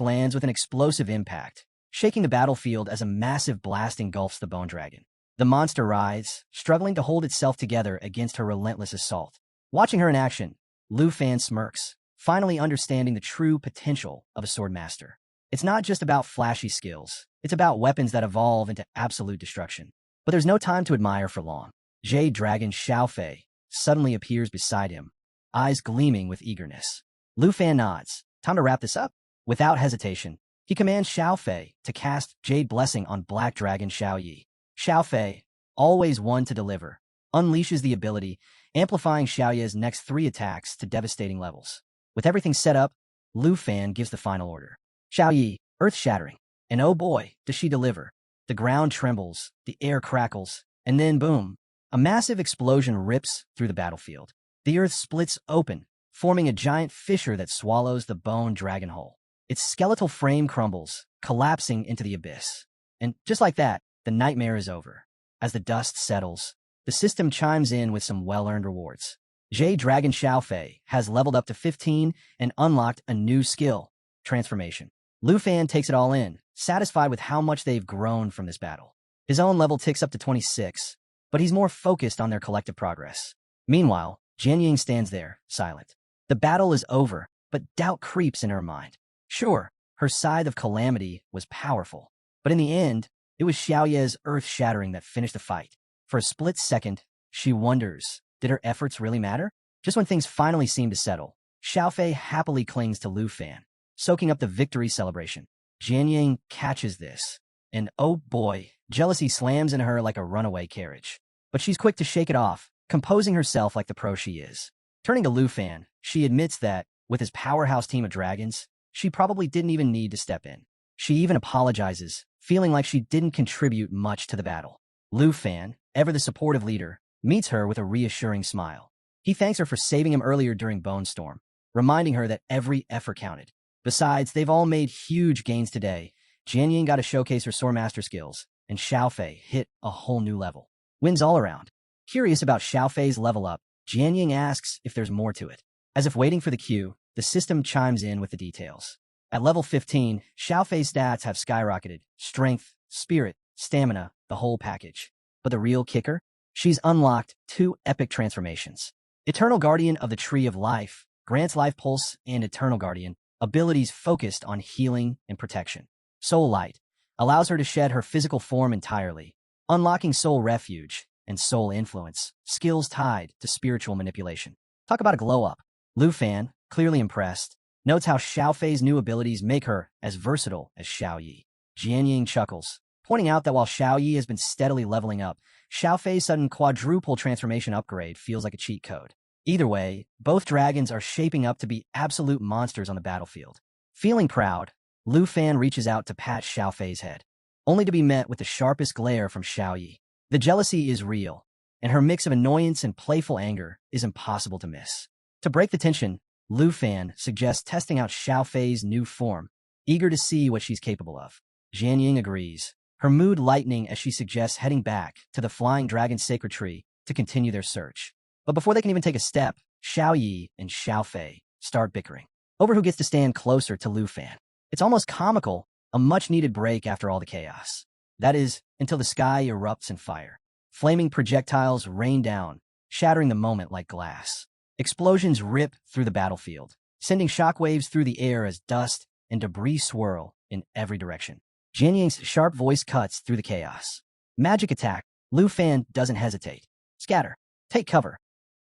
lands with an explosive impact, shaking the battlefield as a massive blast engulfs the bone dragon. The monster writhes, struggling to hold itself together against her relentless assault. Watching her in action, Lu Fan smirks, finally understanding the true potential of a swordmaster. It's not just about flashy skills, it's about weapons that evolve into absolute destruction. But there's no time to admire for long. Jade Dragon Xiaofei suddenly appears beside him, eyes gleaming with eagerness. Lu Fan nods. Time to wrap this up. Without hesitation, he commands Xiaofei to cast Jade Blessing on Black Dragon Xiaoyi. Xiaofei, always one to deliver, unleashes the ability, amplifying Xiaoye's next 3 attacks to devastating levels. With everything set up, Lu Fan gives the final order. Xiaoyi, earth-shattering. And oh boy, does she deliver. The ground trembles, the air crackles, and then boom, a massive explosion rips through the battlefield. The earth splits open, forming a giant fissure that swallows the bone dragon whole. Its skeletal frame crumbles, collapsing into the abyss. And just like that, the nightmare is over. As the dust settles, the system chimes in with some well-earned rewards. Jade Dragon Xiaofei has leveled up to 15 and unlocked a new skill, Transformation. Lu Fan takes it all in, satisfied with how much they've grown from this battle. His own level ticks up to 26, but he's more focused on their collective progress. Meanwhile, Jian Yang stands there, silent. The battle is over, but doubt creeps in her mind. Sure, her Scythe of Calamity was powerful, but in the end, it was Xiaoye's earth-shattering that finished the fight. For a split second, she wonders, did her efforts really matter? Just when things finally seem to settle, Xiaofei happily clings to Lu Fan, soaking up the victory celebration. Jian Yang catches this, and oh boy, jealousy slams into her like a runaway carriage. But she's quick to shake it off, composing herself like the pro she is. Turning to Lu Fan, she admits that, with his powerhouse team of dragons, she probably didn't even need to step in. She even apologizes, feeling like she didn't contribute much to the battle. Lu Fan, ever the supportive leader, meets her with a reassuring smile. He thanks her for saving him earlier during Bone Storm, reminding her that every effort counted. Besides, they've all made huge gains today. Jian Yang got to showcase her swordmaster skills, and Xiaofei hit a whole new level. Wins all around. Curious about Xiaofei's level up, Jian Yang asks if there's more to it. As if waiting for the cue, the system chimes in with the details. At level 15, Xiaofei's stats have skyrocketed. Strength, spirit, stamina, the whole package. But the real kicker? She's unlocked 2 epic transformations. Eternal Guardian of the Tree of Life grants Life Pulse and Eternal Guardian abilities focused on healing and protection. Soul Light allows her to shed her physical form entirely, unlocking Soul Refuge and Soul Influence, skills tied to spiritual manipulation. Talk about a glow-up. Lu Fan, clearly impressed, notes how Xiaofei's new abilities make her as versatile as Xiaoyi. Jian Yang chuckles, pointing out that while Xiaoyi has been steadily leveling up, Xiaofei's sudden quadruple transformation upgrade feels like a cheat code. Either way, both dragons are shaping up to be absolute monsters on the battlefield. Feeling proud, Lu Fan reaches out to pat Xiaofei's head, only to be met with the sharpest glare from Xiaoyi. The jealousy is real, and her mix of annoyance and playful anger is impossible to miss. To break the tension, Lu Fan suggests testing out Xiaofei's new form, eager to see what she's capable of. Jian Yang agrees, her mood lightening as she suggests heading back to the Flying Dragon Sacred Tree to continue their search. But before they can even take a step, Xiaoyi and Xiaofei start bickering over who gets to stand closer to Lu Fan. It's almost comical, a much-needed break after all the chaos. That is, until the sky erupts in fire. Flaming projectiles rain down, shattering the moment like glass. Explosions rip through the battlefield, sending shockwaves through the air as dust and debris swirl in every direction. Jian Ying's sharp voice cuts through the chaos. Magic attack. Lu Fan doesn't hesitate. Scatter. Take cover.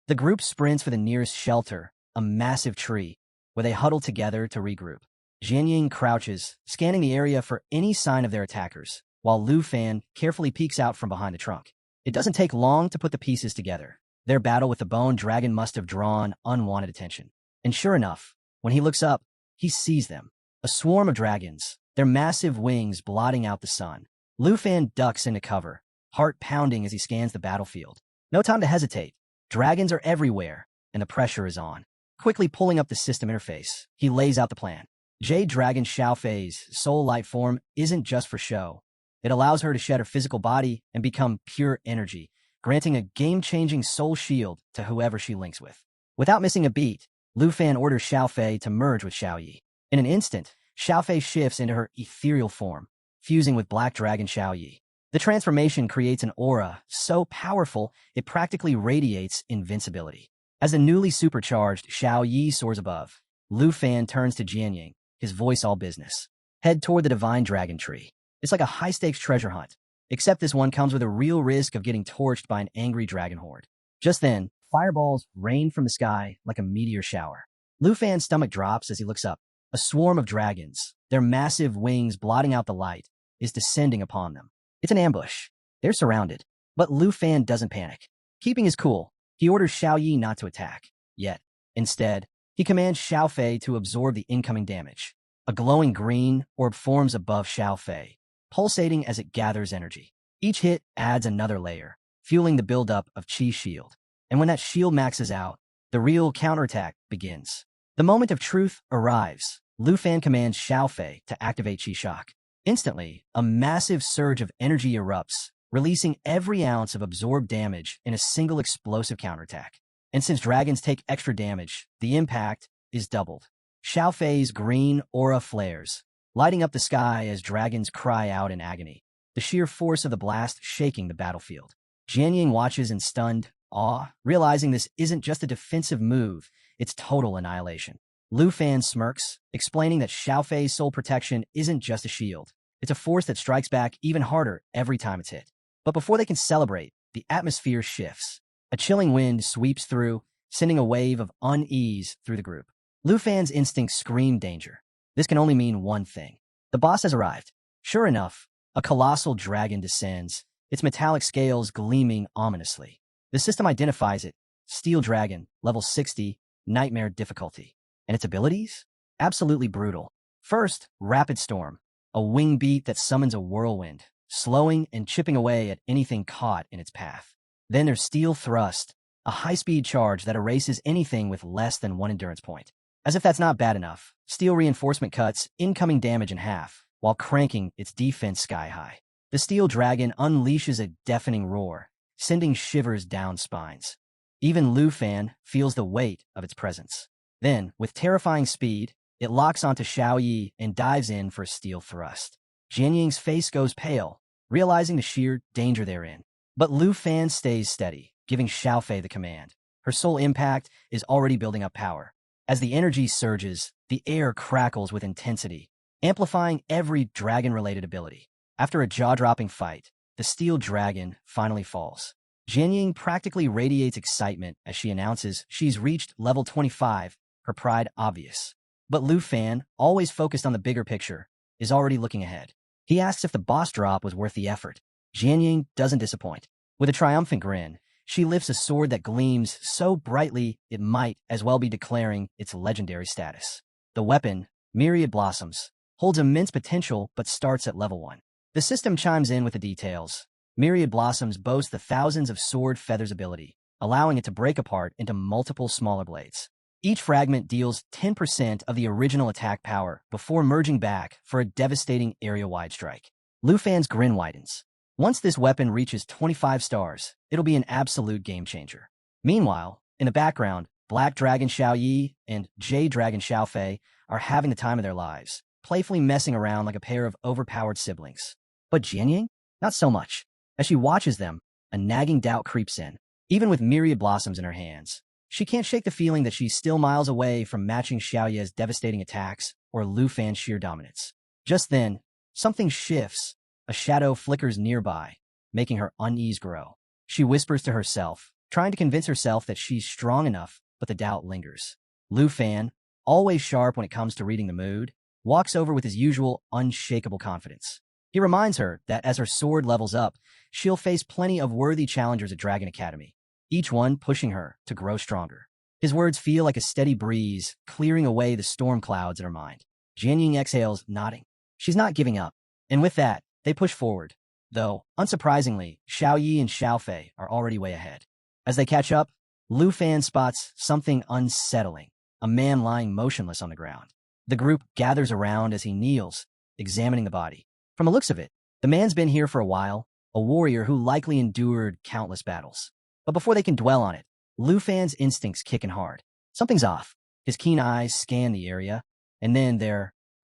The group sprints for the nearest shelter, a massive tree, where they huddle together to regroup. Jian Ying crouches, scanning the area for any sign of their attackers, while Lu Fan carefully peeks out from behind the trunk. It doesn't take long to put the pieces together. Their battle with the bone dragon must have drawn unwanted attention. And sure enough, when he looks up, he sees them. A swarm of dragons, their massive wings blotting out the sun. Lu Fan ducks into cover, heart pounding as he scans the battlefield. No time to hesitate. Dragons are everywhere, and the pressure is on. Quickly pulling up the system interface, he lays out the plan. Jade Dragon Xiaofei's soul light form isn't just for show. It allows her to shed her physical body and become pure energy, granting a game-changing soul shield to whoever she links with. Without missing a beat, Lu Fan orders Xiaofei to merge with Xiaoyi. In an instant, Xiaofei shifts into her ethereal form, fusing with Black Dragon Xiaoyi. The transformation creates an aura so powerful it practically radiates invincibility. As the newly supercharged Xiaoyi soars above, Lu Fan turns to Jian Ying, his voice all business. Head toward the divine dragon tree. It's like a high-stakes treasure hunt, except this one comes with a real risk of getting torched by an angry dragon horde. Just then, fireballs rain from the sky like a meteor shower. Lu Fan's stomach drops as he looks up. A swarm of dragons, their massive wings blotting out the light, is descending upon them. It's an ambush. They're surrounded. But Lu Fan doesn't panic. Keeping his cool, he orders Xiaoyi not to attack. Yet, instead, he commands Xiaofei to absorb the incoming damage. A glowing green orb forms above Xiaofei, pulsating as it gathers energy. Each hit adds another layer, fueling the buildup of Qi shield. And when that shield maxes out, the real counterattack begins. The moment of truth arrives. Lu Fan commands Xiaofei to activate Qi Shock. Instantly, a massive surge of energy erupts, releasing every ounce of absorbed damage in a single explosive counterattack. And since dragons take extra damage, the impact is doubled. Xiaofei's green aura flares, lighting up the sky as dragons cry out in agony, the sheer force of the blast shaking the battlefield. Jian Ying watches in stunned awe, realizing this isn't just a defensive move, it's total annihilation. Lu Fan smirks, explaining that Xiaofei's soul protection isn't just a shield. It's a force that strikes back even harder every time it's hit. But before they can celebrate, the atmosphere shifts. A chilling wind sweeps through, sending a wave of unease through the group. Lu Fan's instincts scream danger. This can only mean one thing. The boss has arrived. Sure enough, a colossal dragon descends, its metallic scales gleaming ominously. The system identifies it. Steel Dragon, level 60, Nightmare difficulty. And its abilities? Absolutely brutal. First, Rapid Storm, a wing beat that summons a whirlwind, slowing and chipping away at anything caught in its path. Then there's Steel Thrust, a high-speed charge that erases anything with less than one endurance point. As if that's not bad enough, Steel Reinforcement cuts incoming damage in half, while cranking its defense sky-high. The Steel Dragon unleashes a deafening roar, sending shivers down spines. Even Lu Fan feels the weight of its presence. Then, with terrifying speed, it locks onto Xiaoyi and dives in for a Steel Thrust. Jian Ying's face goes pale, realizing the sheer danger they're in. But Lu Fan stays steady, giving Xiaofei the command. Her soul impact is already building up power. As the energy surges, the air crackles with intensity, amplifying every dragon-related ability. After a jaw-dropping fight, the Steel Dragon finally falls. Jian Ying practically radiates excitement as she announces she's reached level 25, her pride obvious. But Lu Fan, always focused on the bigger picture, is already looking ahead. He asks if the boss drop was worth the effort. Jian Ying doesn't disappoint. With a triumphant grin, she lifts a sword that gleams so brightly it might as well be declaring its legendary status. The weapon, Myriad Blossoms, holds immense potential but starts at level 1. The system chimes in with the details. Myriad Blossoms boast the thousands of sword feathers ability, allowing it to break apart into multiple smaller blades. Each fragment deals 10% of the original attack power before merging back for a devastating area-wide strike. Lu Fan's grin widens. Once this weapon reaches 25 stars, it'll be an absolute game-changer. Meanwhile, in the background, Black Dragon Xiaoyi and Jade Dragon Xiaofei are having the time of their lives. playfully messing around like a pair of overpowered siblings. But Jianying? Not so much. As she watches them, a nagging doubt creeps in. Even with myriad blossoms in her hands, she can't shake the feeling that she's still miles away from matching Xiaoye's devastating attacks or Lu Fan's sheer dominance. Just then, something shifts. A shadow flickers nearby, making her unease grow. She whispers to herself, trying to convince herself that she's strong enough, but the doubt lingers. Lu Fan, always sharp when it comes to reading the mood, walks over with his usual unshakable confidence. He reminds her that as her sword levels up, she'll face plenty of worthy challengers at Dragon Academy, each one pushing her to grow stronger. His words feel like a steady breeze, clearing away the storm clouds in her mind. Jianying exhales, nodding. She's not giving up. And with that, they push forward. Though, unsurprisingly, Xiao Yi and Xiao Fei are already way ahead. As they catch up, Lu Fan spots something unsettling, a man lying motionless on the ground. The group gathers around as he kneels, examining the body. From the looks of it, the man's been here for a while, a warrior who likely endured countless battles. But before they can dwell on it, Lu Fan's instincts kick in hard. Something's off. His keen eyes scan the area, and then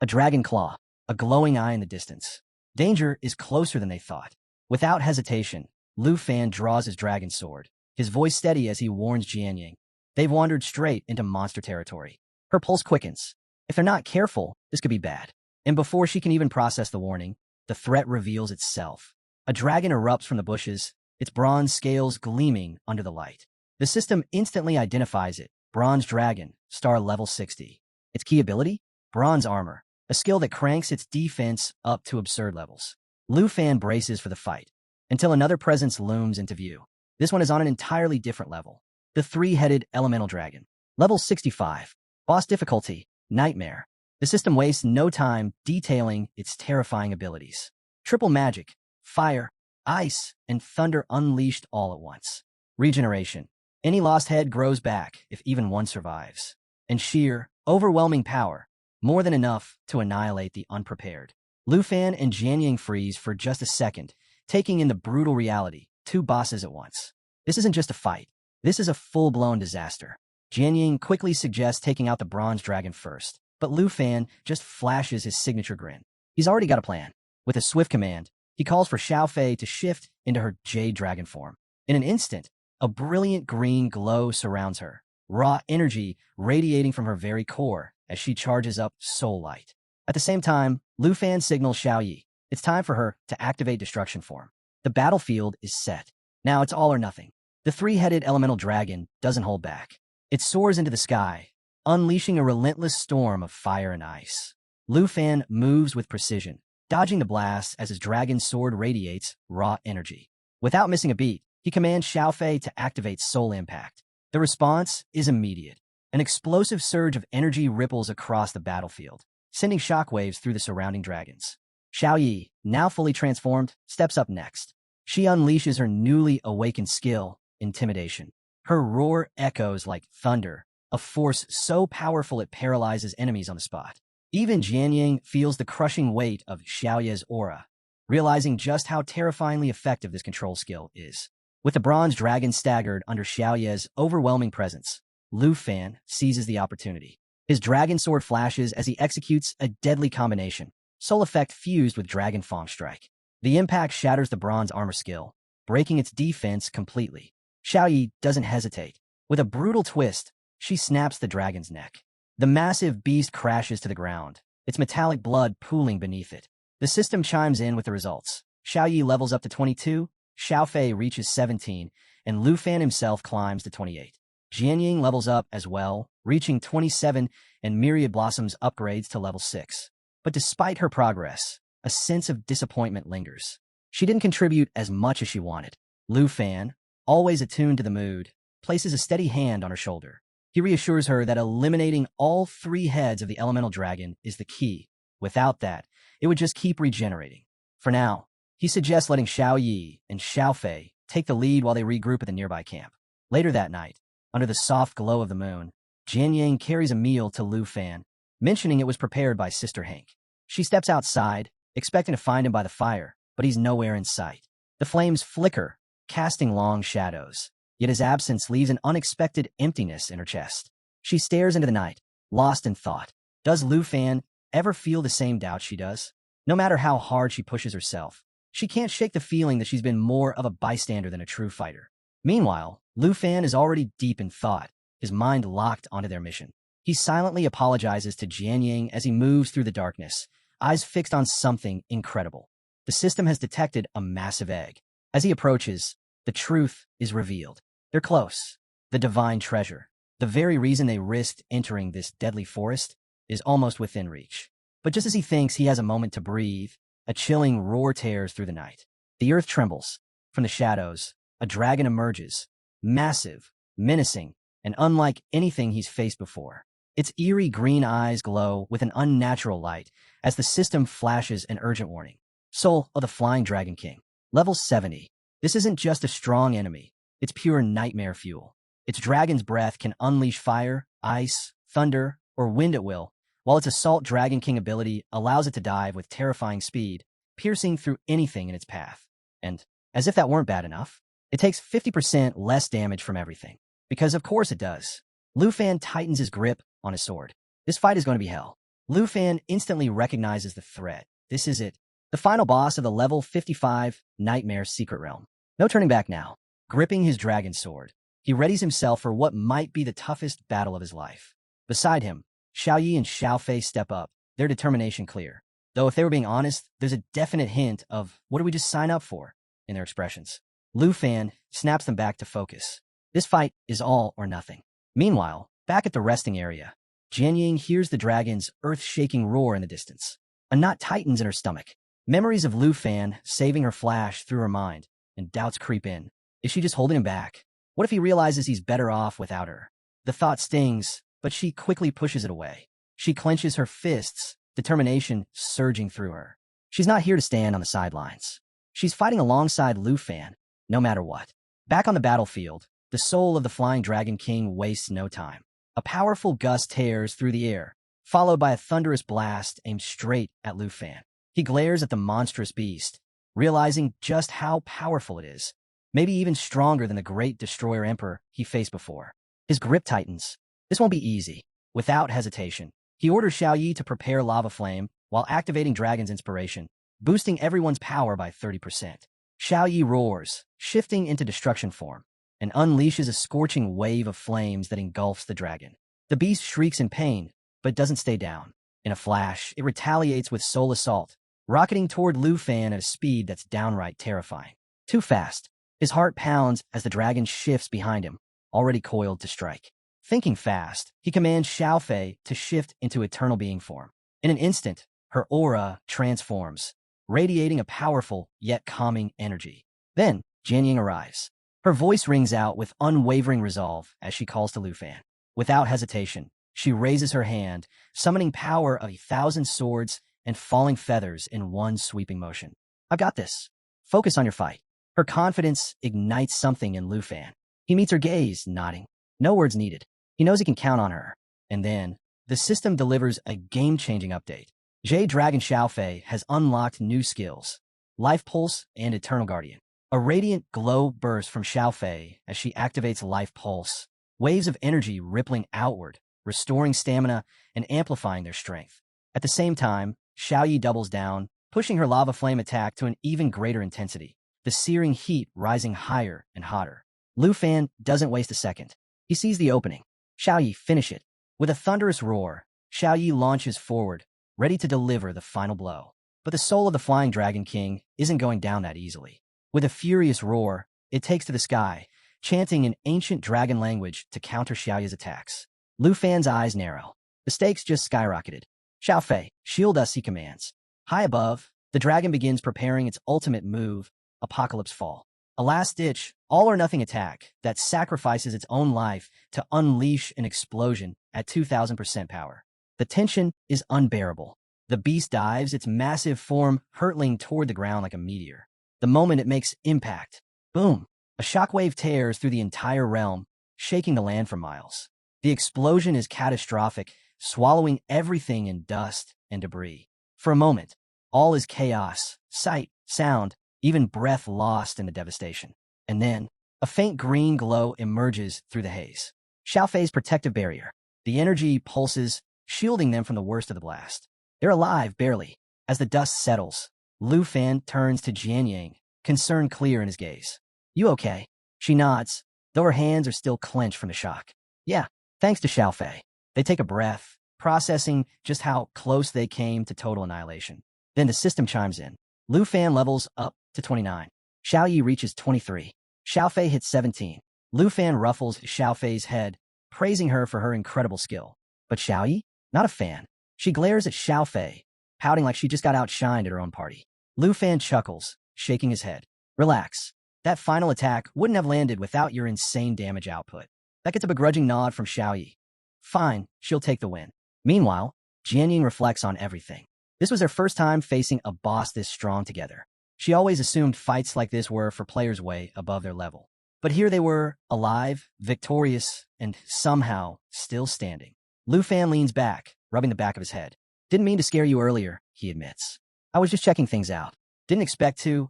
a dragon claw, a glowing eye in the distance. Danger is closer than they thought. Without hesitation, Lu Fan draws his dragon sword, his voice steady as he warns Jianying. They've wandered straight into monster territory. Her pulse quickens. If they're not careful, this could be bad. And before she can even process the warning, the threat reveals itself. A dragon erupts from the bushes, its bronze scales gleaming under the light. The system instantly identifies it. Bronze Dragon, star level 60. Its key ability? Bronze Armor, a skill that cranks its defense up to absurd levels. Lu Fan braces for the fight, until another presence looms into view. This one is on an entirely different level. The three-headed elemental dragon. Level 65. Boss difficulty, Nightmare. The system wastes no time detailing its terrifying abilities. Triple magic, fire, ice, and thunder unleashed all at once. Regeneration. Any lost head grows back if even one survives. And sheer, overwhelming power, more than enough to annihilate the unprepared. Lu Fan and Jianying freeze for just a second, taking in the brutal reality, two bosses at once. This isn't just a fight. This is a full-blown disaster. Jianying quickly suggests taking out the bronze dragon first, but Lu Fan just flashes his signature grin. He's already got a plan. With a swift command, he calls for Xiao Fei to shift into her jade dragon form. In an instant, a brilliant green glow surrounds her, raw energy radiating from her very core as she charges up soul light. At the same time, Lu Fan signals Xiao Yi. It's time for her to activate destruction form. The battlefield is set. Now it's all or nothing. The three-headed elemental dragon doesn't hold back. It soars into the sky, unleashing a relentless storm of fire and ice. Lu Fan moves with precision, dodging the blast as his dragon sword radiates raw energy. Without missing a beat, he commands Xiao Fei to activate Soul Impact. The response is immediate. An explosive surge of energy ripples across the battlefield, sending shockwaves through the surrounding dragons. Xiao Yi, now fully transformed, steps up next. She unleashes her newly awakened skill, Intimidation. Her roar echoes like thunder, a force so powerful it paralyzes enemies on the spot. Even Jianying feels the crushing weight of Xiaoye's aura, realizing just how terrifyingly effective this control skill is. With the bronze dragon staggered under Xiaoye's overwhelming presence, Lu Fan seizes the opportunity. His dragon sword flashes as he executes a deadly combination, soul effect fused with dragon fang strike. The impact shatters the bronze armor skill, breaking its defense completely. Xiao Yi doesn't hesitate. With a brutal twist, she snaps the dragon's neck. The massive beast crashes to the ground, its metallic blood pooling beneath it. The system chimes in with the results. Xiao Yi levels up to 22, Xiao Fei reaches 17, and Lu Fan himself climbs to 28. Jianying levels up as well, reaching 27, and Myriad Blossoms upgrades to level 6. But despite her progress, a sense of disappointment lingers. She didn't contribute as much as she wanted. Lu Fan, always attuned to the mood, places a steady hand on her shoulder. He reassures her that eliminating all three heads of the elemental dragon is the key. Without that, it would just keep regenerating. For now, he suggests letting Xiao Yi and Xiao Fei take the lead while they regroup at the nearby camp. Later that night, under the soft glow of the moon, Jianying carries a meal to Lu Fan, mentioning it was prepared by Sister Hank. She steps outside, expecting to find him by the fire, but he's nowhere in sight. The flames flicker, casting long shadows, yet his absence leaves an unexpected emptiness in her chest. She stares into the night, lost in thought. Does Lu Fan ever feel the same doubt she does? No matter how hard she pushes herself, she can't shake the feeling that she's been more of a bystander than a true fighter. Meanwhile, Lu Fan is already deep in thought, his mind locked onto their mission. He silently apologizes to Jian Ying as he moves through the darkness, eyes fixed on something incredible. The system has detected a massive egg. As he approaches, the truth is revealed. They're close. The divine treasure, the very reason they risked entering this deadly forest, is almost within reach. But just as he thinks he has a moment to breathe, a chilling roar tears through the night. The earth trembles. From the shadows, a dragon emerges, massive, menacing, and unlike anything he's faced before. Its eerie green eyes glow with an unnatural light as the system flashes an urgent warning. Soul of the Flying Dragon King. Level 70. This isn't just a strong enemy. It's pure nightmare fuel. Its dragon's breath can unleash fire, ice, thunder, or wind at will, while its Assault Dragon King ability allows it to dive with terrifying speed, piercing through anything in its path. And, as if that weren't bad enough, it takes 50% less damage from everything. Because of course it does. Lu Fan tightens his grip on his sword. This fight is going to be hell. Lu Fan instantly recognizes the threat. This is it. The final boss of the level 55 Nightmare Secret Realm. No turning back now. Gripping his dragon sword, he readies himself for what might be the toughest battle of his life. Beside him, Xiao Yi and Xiao Fei step up, their determination clear. Though if they were being honest, there's a definite hint of what did we just sign up for in their expressions. Lu Fan snaps them back to focus. This fight is all or nothing. Meanwhile, back at the resting area, Jian Ying hears the dragon's earth-shaking roar in the distance. A knot tightens in her stomach. Memories of Lu Fan saving her flash through her mind, and doubts creep in. Is she just holding him back? What if he realizes he's better off without her? The thought stings, but she quickly pushes it away. She clenches her fists, determination surging through her. She's not here to stand on the sidelines. She's fighting alongside Lu Fan, no matter what. Back on the battlefield, the soul of the Flying Dragon King wastes no time. A powerful gust tears through the air, followed by a thunderous blast aimed straight at Lu Fan. He glares at the monstrous beast, realizing just how powerful it is, maybe even stronger than the great Destroyer Emperor he faced before. His grip tightens. This won't be easy. Without hesitation, he orders Xiao Yi to prepare Lava Flame while activating Dragon's Inspiration, boosting everyone's power by 30%. Xiao Yi roars, shifting into destruction form, and unleashes a scorching wave of flames that engulfs the dragon. The beast shrieks in pain, but doesn't stay down. In a flash, it retaliates with Soul Assault, rocketing toward Lu Fan at a speed that's downright terrifying. Too fast. His heart pounds as the dragon shifts behind him, already coiled to strike. Thinking fast, he commands Xiao Fei to shift into Eternal Being form. In an instant, her aura transforms, radiating a powerful yet calming energy. Then, Jian Ying arrives. Her voice rings out with unwavering resolve as she calls to Lu Fan. Without hesitation, she raises her hand, summoning power of 1,000 swords and falling feathers in one sweeping motion. I've got this. Focus on your fight. Her confidence ignites something in Lu Fan. He meets her gaze, nodding. No words needed. He knows he can count on her. And then, the system delivers a game-changing update. Jade Dragon Xiao Fei has unlocked new skills, Life Pulse and Eternal Guardian. A radiant glow bursts from Xiao Fei as she activates Life Pulse, waves of energy rippling outward, restoring stamina and amplifying their strength. At the same time, Xiao Yi doubles down, pushing her lava flame attack to an even greater intensity, the searing heat rising higher and hotter. Lu Fan doesn't waste a second. He sees the opening. Xiao Yi, finish it. With a thunderous roar, Xiao Yi launches forward, ready to deliver the final blow. But the soul of the Flying Dragon King isn't going down that easily. With a furious roar, it takes to the sky, chanting in ancient dragon language to counter Xiao Yi's attacks. Lu Fan's eyes narrow. The stakes just skyrocketed. Xiao Fei, shield us, he commands. High above, the dragon begins preparing its ultimate move, Apocalypse Fall. A last-ditch, all-or-nothing attack that sacrifices its own life to unleash an explosion at 2,000% power. The tension is unbearable. The beast dives, its massive form hurtling toward the ground like a meteor. The moment it makes impact, boom, a shockwave tears through the entire realm, shaking the land for miles. The explosion is catastrophic, swallowing everything in dust and debris. For a moment, all is chaos, sight, sound, even breath lost in the devastation. And then, a faint green glow emerges through the haze. Xiao Fei's protective barrier. The energy pulses, shielding them from the worst of the blast. They're alive, barely. As the dust settles, Lu Fan turns to Jian Yang, concern clear in his gaze. You okay? She nods, though her hands are still clenched from the shock. Yeah, thanks to Xiaofei. They take a breath, processing just how close they came to total annihilation. Then the system chimes in. Lu Fan levels up to 29. Xiao Yi reaches 23. Xiaofei hits 17. Lu Fan ruffles Xiaofei's head, praising her for her incredible skill. But Xiao Yi? Not a fan. She glares at Xiaofei, pouting like she just got outshined at her own party. Lu Fan chuckles, shaking his head. Relax. That final attack wouldn't have landed without your insane damage output. That gets a begrudging nod from Xiao Yi. Fine, she'll take the win. Meanwhile, Jianying reflects on everything. This was her first time facing a boss this strong together. She always assumed fights like this were for players way above their level. But here they were, alive, victorious, and somehow still standing. Lu Fan leans back, rubbing the back of his head. Didn't mean to scare you earlier, he admits. I was just checking things out. Didn't expect to,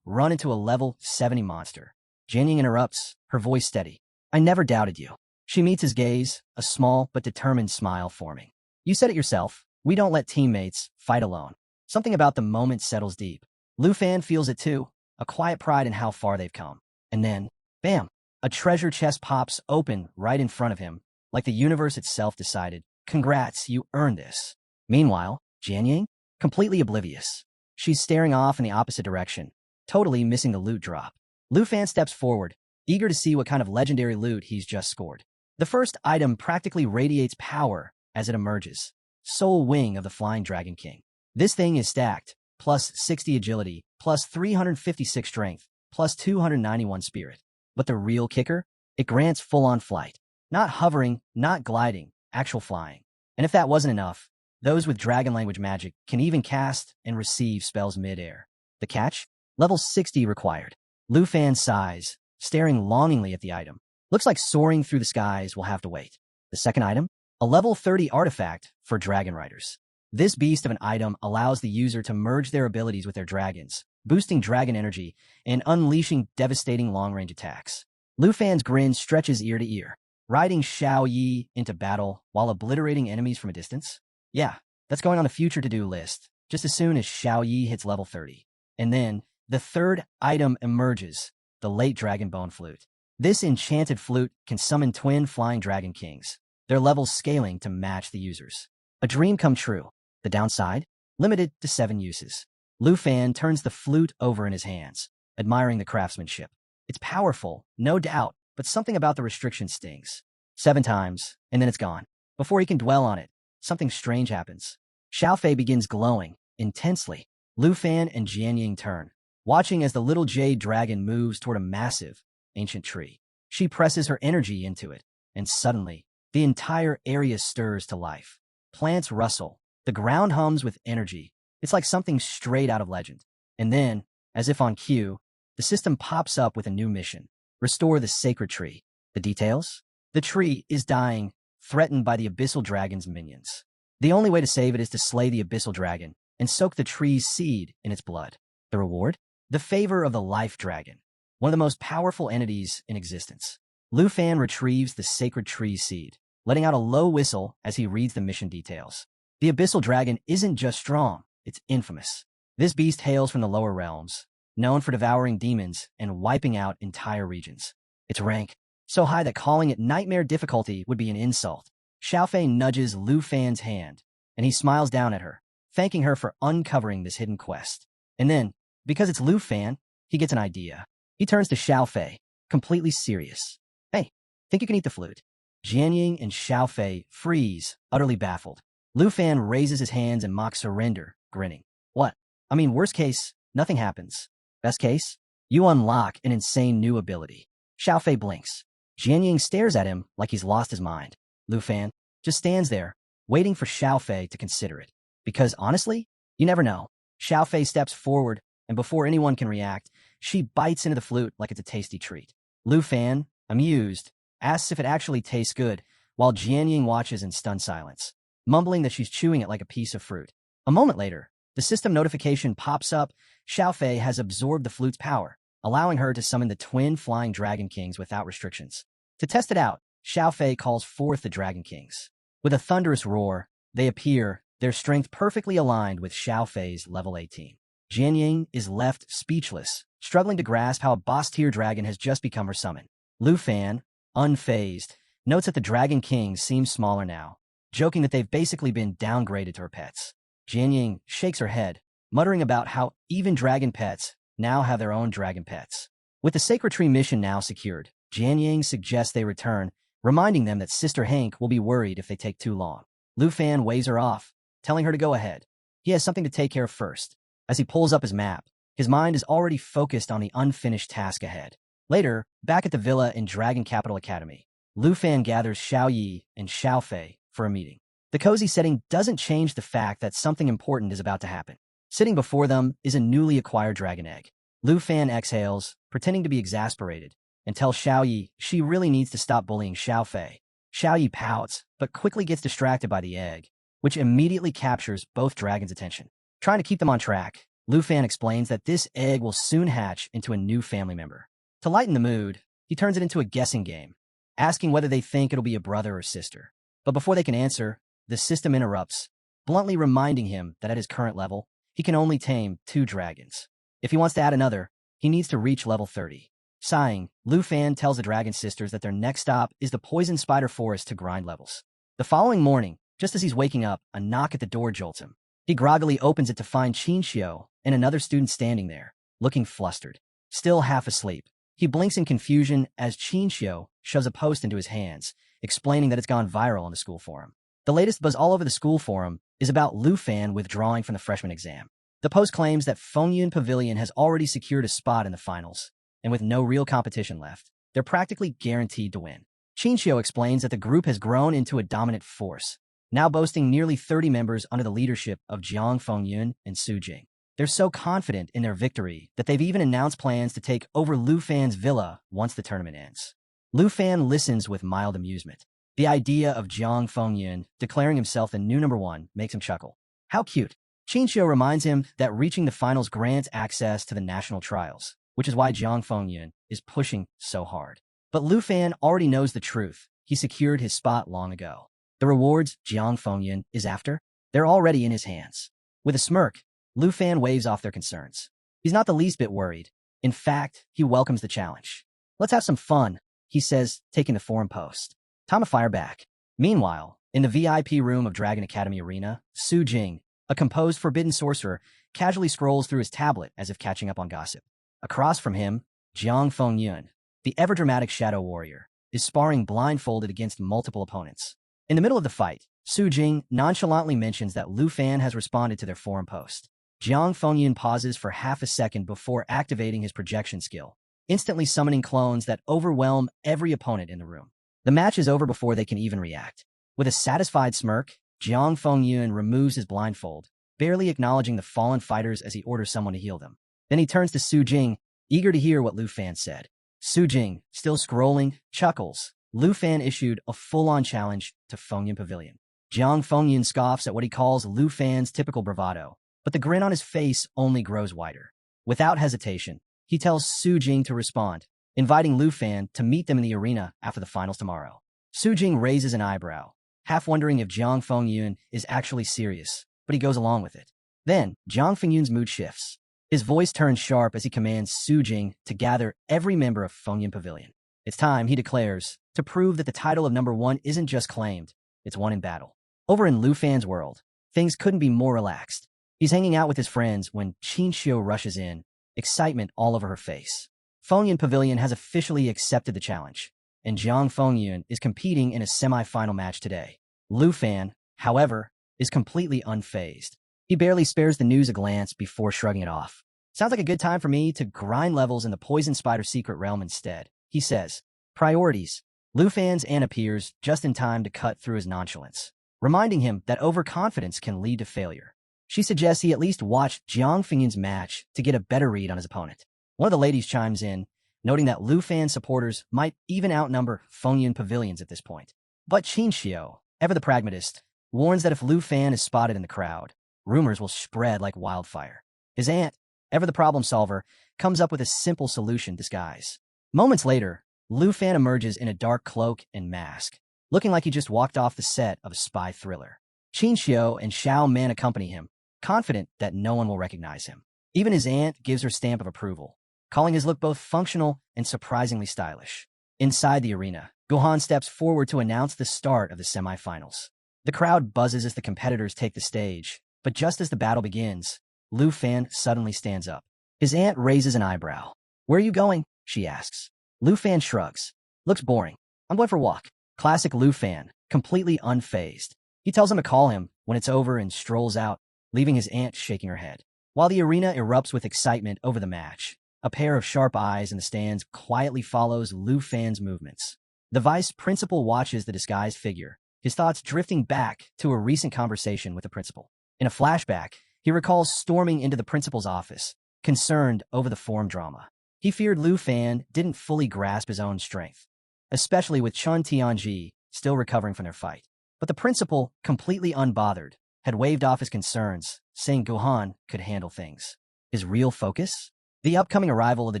run into a level 70 monster. Jianying interrupts, her voice steady. I never doubted you. She meets his gaze, a small but determined smile forming. You said it yourself. We don't let teammates fight alone. Something about the moment settles deep. Lu Fan feels it too, a quiet pride in how far they've come. And then, bam, a treasure chest pops open right in front of him, like the universe itself decided, congrats, you earned this. Meanwhile, Jianying, completely oblivious. She's staring off in the opposite direction, totally missing the loot drop. Lu Fan steps forward, eager to see what kind of legendary loot he's just scored. The first item practically radiates power as it emerges. Soul Wing of the Flying Dragon King. This thing is stacked, plus 60 agility, plus 356 strength, plus 291 spirit. But the real kicker? It grants full-on flight. Not hovering, not gliding, actual flying. And if that wasn't enough, those with dragon language magic can even cast and receive spells mid-air. The catch? Level 60 required. Lu Fan sighs, staring longingly at the item. Looks like soaring through the skies will have to wait. The second item? A level 30 artifact for dragon riders. This beast of an item allows the user to merge their abilities with their dragons, boosting dragon energy and unleashing devastating long-range attacks. Lu Fan's grin stretches ear to ear, riding Xiao Yi into battle while obliterating enemies from a distance. Yeah, that's going on the future to-do list, just as soon as Xiao Yi hits level 30. And then, the third item emerges, the late Dragon Bone Flute. This enchanted flute can summon twin flying dragon kings, their levels scaling to match the user's. A dream come true. The downside? Limited to 7 uses. Lu Fan turns the flute over in his hands, admiring the craftsmanship. It's powerful, no doubt, but something about the restriction stings. 7 times, and then it's gone. Before he can dwell on it, something strange happens. Xiaofei begins glowing, intensely. Lu Fan and Jianying turn, watching as the little jade dragon moves toward a massive, ancient tree. She presses her energy into it, and suddenly, the entire area stirs to life. Plants rustle. The ground hums with energy. It's like something straight out of legend. And then, as if on cue, the system pops up with a new mission. Restore the sacred tree. The details? The tree is dying, threatened by the abyssal dragon's minions. The only way to save it is to slay the abyssal dragon and soak the tree's seed in its blood. The reward? The favor of the life dragon, one of the most powerful entities in existence. Lu Fan retrieves the sacred tree's seed, letting out a low whistle as he reads the mission details. The abyssal dragon isn't just strong, it's infamous. This beast hails from the lower realms, known for devouring demons and wiping out entire regions. Its rank, so high that calling it nightmare difficulty would be an insult. Xiaofei nudges Lu Fan's hand, and he smiles down at her, thanking her for uncovering this hidden quest. And then, because it's Lu Fan, he gets an idea. He turns to Xiaofei, completely serious. Hey, think you can eat the flute? Jianying and Xiaofei freeze, utterly baffled. Lu Fan raises his hands and mocks surrender, grinning. What? I mean, worst case, nothing happens. Best case, you unlock an insane new ability. Xiaofei blinks. Jianying stares at him like he's lost his mind. Lu Fan just stands there, waiting for Xiaofei to consider it. Because honestly, you never know. Xiaofei steps forward, and before anyone can react, she bites into the flute like it's a tasty treat. Lu Fan, amused, asks if it actually tastes good, while Jianying watches in stunned silence, mumbling that she's chewing it like a piece of fruit. A moment later, the system notification pops up. Xiaofei has absorbed the flute's power, allowing her to summon the twin flying dragon kings without restrictions. To test it out, Xiaofei calls forth the dragon kings. With a thunderous roar, they appear, their strength perfectly aligned with Xiao Fei's level 18. Jian Ying is left speechless, struggling to grasp how a boss-tier dragon has just become her summon. Lu Fan, unfazed, notes that the Dragon King seems smaller now, joking that they've basically been downgraded to her pets. Jian Ying shakes her head, muttering about how even dragon pets now have their own dragon pets. With the Sacred Tree mission now secured, Jian Ying suggests they return, reminding them that Sister Hank will be worried if they take too long. Lu Fan waves her off, telling her to go ahead. He has something to take care of first. As he pulls up his map, his mind is already focused on the unfinished task ahead. Later, back at the villa in Dragon Capital Academy, Lu Fan gathers Xiao Yi and Xiao Fei for a meeting. The cozy setting doesn't change the fact that something important is about to happen. Sitting before them is a newly acquired dragon egg. Lu Fan exhales, pretending to be exasperated, and tells Xiao Yi she really needs to stop bullying Xiao Fei. Xiao Yi pouts, but quickly gets distracted by the egg, which immediately captures both dragons' attention. Trying to keep them on track, Lu Fan explains that this egg will soon hatch into a new family member. To lighten the mood, he turns it into a guessing game, asking whether they think it'll be a brother or sister. But before they can answer, the system interrupts, bluntly reminding him that at his current level, he can only tame 2 dragons. If he wants to add another, he needs to reach level 30. Sighing, Lu Fan tells the Dragon Sisters that their next stop is the Poison Spider Forest to grind levels. The following morning, just as he's waking up, a knock at the door jolts him. He groggily opens it to find Qin Xiu and another student standing there, looking flustered. Still half asleep, he blinks in confusion as Qin Xiu shoves a post into his hands, explaining that it's gone viral on the school forum. The latest buzz all over the school forum is about Lu Fan withdrawing from the freshman exam. The post claims that Fengyun Pavilion has already secured a spot in the finals, and with no real competition left, they're practically guaranteed to win. Qin Xiu explains that the group has grown into a dominant force, now boasting nearly 30 members under the leadership of Jiang Fengyun and Su Jing. They're so confident in their victory that they've even announced plans to take over Lu Fan's villa once the tournament ends. Lu Fan listens with mild amusement. The idea of Jiang Fengyun declaring himself the new number 1 makes him chuckle. How cute. Qin Xiu reminds him that reaching the finals grants access to the national trials, which is why Jiang Fengyun is pushing so hard. But Lu Fan already knows the truth. He secured his spot long ago. The rewards Jiang Fengyun is after, they're already in his hands. With a smirk, Lu Fan waves off their concerns. He's not the least bit worried. In fact, he welcomes the challenge. Let's have some fun, he says, taking the forum post. Time to fire back. Meanwhile, in the VIP room of Dragon Academy Arena, Su Jing, a composed forbidden sorcerer, casually scrolls through his tablet as if catching up on gossip. Across from him, Jiang Fengyun, the ever-dramatic shadow warrior, is sparring blindfolded against multiple opponents. In the middle of the fight, Su Jing nonchalantly mentions that Lu Fan has responded to their forum post. Jiang Fengyun pauses for half a second before activating his projection skill, instantly summoning clones that overwhelm every opponent in the room. The match is over before they can even react. With a satisfied smirk, Jiang Fengyun removes his blindfold, barely acknowledging the fallen fighters as he orders someone to heal them. Then he turns to Su Jing, eager to hear what Lu Fan said. Su Jing, still scrolling, chuckles. Lu Fan issued a full-on challenge to Fengyun Pavilion. Jiang Fengyun scoffs at what he calls Lu Fan's typical bravado, but the grin on his face only grows wider. Without hesitation, he tells Su Jing to respond, inviting Lu Fan to meet them in the arena after the finals tomorrow. Su Jing raises an eyebrow, half wondering if Jiang Fengyun is actually serious, but he goes along with it. Then, Jiang Fengyun's mood shifts. His voice turns sharp as he commands Su Jing to gather every member of Fengyun Pavilion. It's time, he declares, to prove that the title of number 1 isn't just claimed, it's won in battle. Over in Lu Fan's world, things couldn't be more relaxed. He's hanging out with his friends when Qin Xiu rushes in, excitement all over her face. Fengyun Pavilion has officially accepted the challenge, and Jiang Fengyun is competing in a semi-final match today. Lu Fan, however, is completely unfazed. He barely spares the news a glance before shrugging it off. Sounds like a good time for me to grind levels in the Poison Spider Secret Realm instead, he says. Priorities. Lu Fan's Anne appears just in time to cut through his nonchalance, reminding him that overconfidence can lead to failure. She suggests he at least watch Jiang Fengyun's match to get a better read on his opponent. One of the ladies chimes in, noting that Lu Fan supporters might even outnumber Fengyun Pavilions at this point. But Qin Xiu, ever the pragmatist, warns that if Lu Fan is spotted in the crowd, rumors will spread like wildfire. His aunt, ever the problem solver, comes up with a simple solution disguise. Moments later, Lu Fan emerges in a dark cloak and mask, looking like he just walked off the set of a spy thriller. Qin Xiao and Xiao Man accompany him, confident that no one will recognize him. Even his aunt gives her stamp of approval, calling his look both functional and surprisingly stylish. Inside the arena, Gohan steps forward to announce the start of the semifinals. The crowd buzzes as the competitors take the stage, but just as the battle begins, Lu Fan suddenly stands up. His aunt raises an eyebrow. "Where are you going?" she asks. Lu Fan shrugs. "Looks boring. I'm going for a walk." Classic Lu Fan, completely unfazed. He tells him to call him when it's over and strolls out, leaving his aunt shaking her head. While the arena erupts with excitement over the match, a pair of sharp eyes in the stands quietly follows Lu Fan's movements. The vice principal watches the disguised figure, his thoughts drifting back to a recent conversation with the principal. In a flashback, he recalls storming into the principal's office, concerned over the form drama. He feared Lu Fan didn't fully grasp his own strength, especially with Chun Tianji still recovering from their fight. But the principal, completely unbothered, had waved off his concerns, saying Gohan could handle things. His real focus? The upcoming arrival of the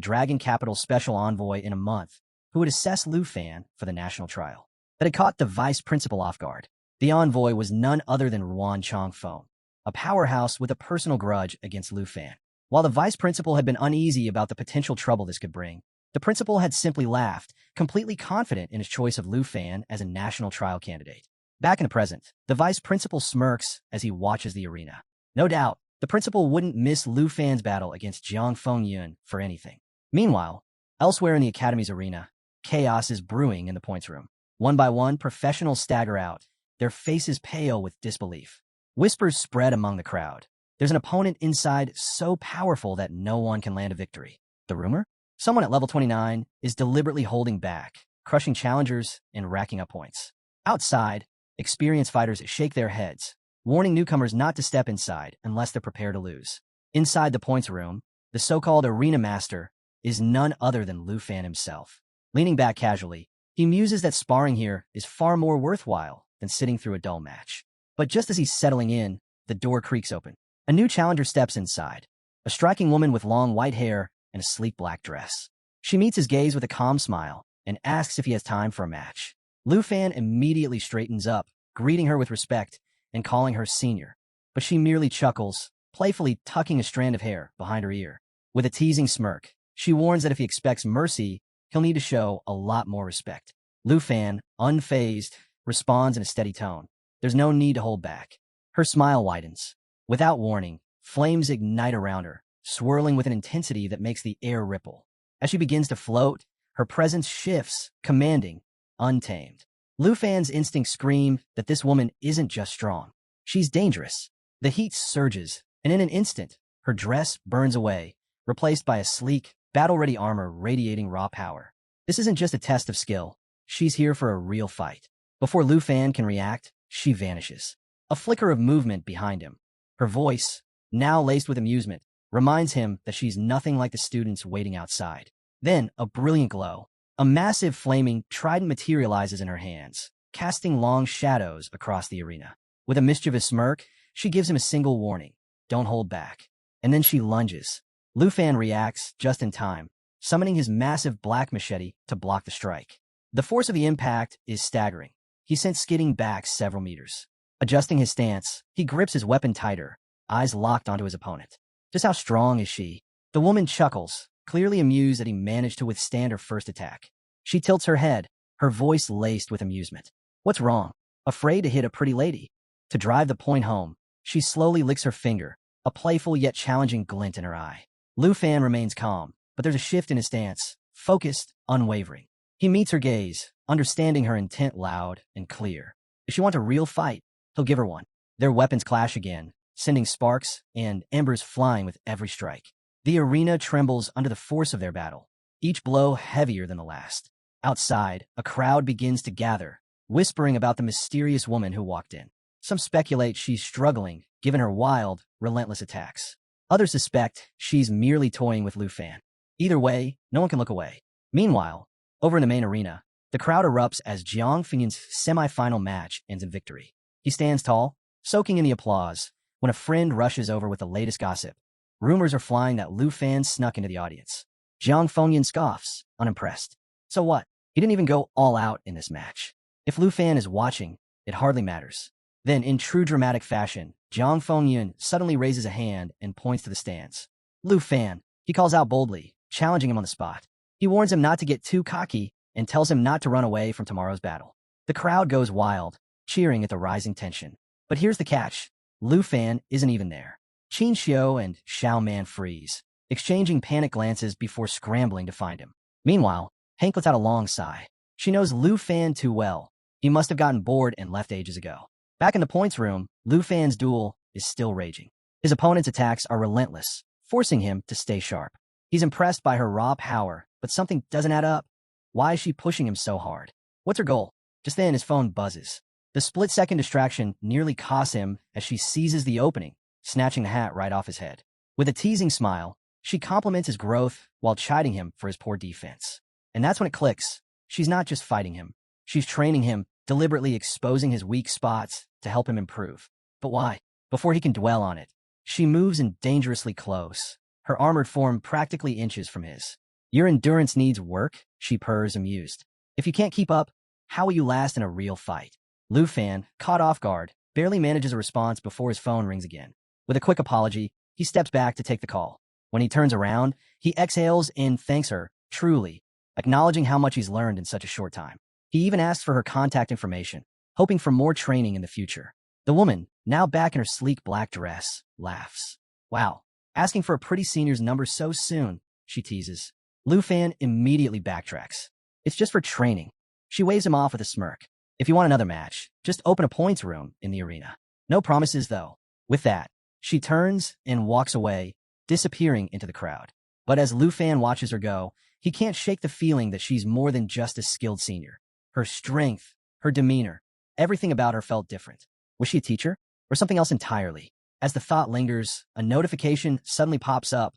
Dragon Capital Special Envoy in a month, who would assess Lu Fan for the national trial. That had caught the vice principal off guard. The envoy was none other than Ruan Changfeng, a powerhouse with a personal grudge against Lu Fan. While the vice principal had been uneasy about the potential trouble this could bring, the principal had simply laughed, completely confident in his choice of Lu Fan as a national trial candidate. Back in the present, the vice principal smirks as he watches the arena. No doubt, the principal wouldn't miss Lu Fan's battle against Jiang Fengyun for anything. Meanwhile, elsewhere in the academy's arena, chaos is brewing in the points room. One by one, professionals stagger out, their faces pale with disbelief. Whispers spread among the crowd. There's an opponent inside so powerful that no one can land a victory. The rumor? Someone at level 29 is deliberately holding back, crushing challengers and racking up points. Outside, experienced fighters shake their heads, warning newcomers not to step inside unless they're prepared to lose. Inside the points room, the so-called arena master is none other than Lu Fan himself. Leaning back casually, he muses that sparring here is far more worthwhile than sitting through a dull match. But just as he's settling in, the door creaks open. A new challenger steps inside, a striking woman with long white hair and a sleek black dress. She meets his gaze with a calm smile and asks if he has time for a match. Lu Fan immediately straightens up, greeting her with respect and calling her senior. But she merely chuckles, playfully tucking a strand of hair behind her ear. With a teasing smirk, she warns that if he expects mercy, he'll need to show a lot more respect. Lu Fan, unfazed, responds in a steady tone. There's no need to hold back. Her smile widens. Without warning, flames ignite around her, swirling with an intensity that makes the air ripple. As she begins to float, her presence shifts, commanding, untamed. Lu Fan's instincts scream that this woman isn't just strong. She's dangerous. The heat surges, and in an instant, her dress burns away, replaced by a sleek, battle-ready armor radiating raw power. This isn't just a test of skill. She's here for a real fight. Before Lu Fan can react, she vanishes. A flicker of movement behind him. Her voice, now laced with amusement, reminds him that she's nothing like the students waiting outside. Then, a brilliant glow. A massive flaming trident materializes in her hands, casting long shadows across the arena. With a mischievous smirk, she gives him a single warning. Don't hold back. And then she lunges. Lu Fan reacts just in time, summoning his massive black machete to block the strike. The force of the impact is staggering. He sent skidding back several meters. Adjusting his stance, he grips his weapon tighter, eyes locked onto his opponent. Just how strong is she? The woman chuckles, clearly amused that he managed to withstand her first attack. She tilts her head, her voice laced with amusement. What's wrong? Afraid to hit a pretty lady? To drive the point home, she slowly licks her finger, a playful yet challenging glint in her eye. Lu Fan remains calm, but there's a shift in his stance, focused, unwavering. He meets her gaze, understanding her intent loud and clear. If she wants a real fight, he'll give her one. Their weapons clash again, sending sparks and embers flying with every strike. The arena trembles under the force of their battle, each blow heavier than the last. Outside, a crowd begins to gather, whispering about the mysterious woman who walked in. Some speculate she's struggling, given her wild, relentless attacks. Others suspect she's merely toying with Lu Fan. Either way, no one can look away. Meanwhile, over in the main arena, the crowd erupts as Jiang Fengyun's semi-final match ends in victory. He stands tall, soaking in the applause, when a friend rushes over with the latest gossip. Rumors are flying that Lu Fan snuck into the audience. Jiang Fengyun scoffs, unimpressed. So what? He didn't even go all out in this match. If Lu Fan is watching, it hardly matters. Then, in true dramatic fashion, Jiang Fengyun suddenly raises a hand and points to the stands. Lu Fan, he calls out boldly, challenging him on the spot. He warns him not to get too cocky and tells him not to run away from tomorrow's battle. The crowd goes wild, cheering at the rising tension. But here's the catch. Lu Fan isn't even there. Qin Xiu and Xiao Man freeze, exchanging panic glances before scrambling to find him. Meanwhile, Hank lets out a long sigh. She knows Lu Fan too well. He must have gotten bored and left ages ago. Back in the points room, Lu Fan's duel is still raging. His opponent's attacks are relentless, forcing him to stay sharp. He's impressed by her raw power, but something doesn't add up. Why is she pushing him so hard? What's her goal? Just then, his phone buzzes. The split-second distraction nearly costs him as she seizes the opening, snatching the hat right off his head. With a teasing smile, she compliments his growth while chiding him for his poor defense. And that's when it clicks. She's not just fighting him. She's training him, deliberately exposing his weak spots to help him improve. But why? Before he can dwell on it, she moves in dangerously close, her armored form practically inches from his. Your endurance needs work, she purrs, amused. If you can't keep up, how will you last in a real fight? Lu Fan, caught off guard, barely manages a response before his phone rings again. With a quick apology, he steps back to take the call. When he turns around, he exhales and thanks her, truly, acknowledging how much he's learned in such a short time. He even asks for her contact information, hoping for more training in the future. The woman, now back in her sleek black dress, laughs. Wow, asking for a pretty senior's number so soon, she teases. Lu Fan immediately backtracks. It's just for training. She waves him off with a smirk. If you want another match, just open a points room in the arena. No promises, though. With that, she turns and walks away, disappearing into the crowd. But as Lu Fan watches her go, he can't shake the feeling that she's more than just a skilled senior. Her strength, her demeanor, everything about her felt different. Was she a teacher? Or something else entirely? As the thought lingers, a notification suddenly pops up.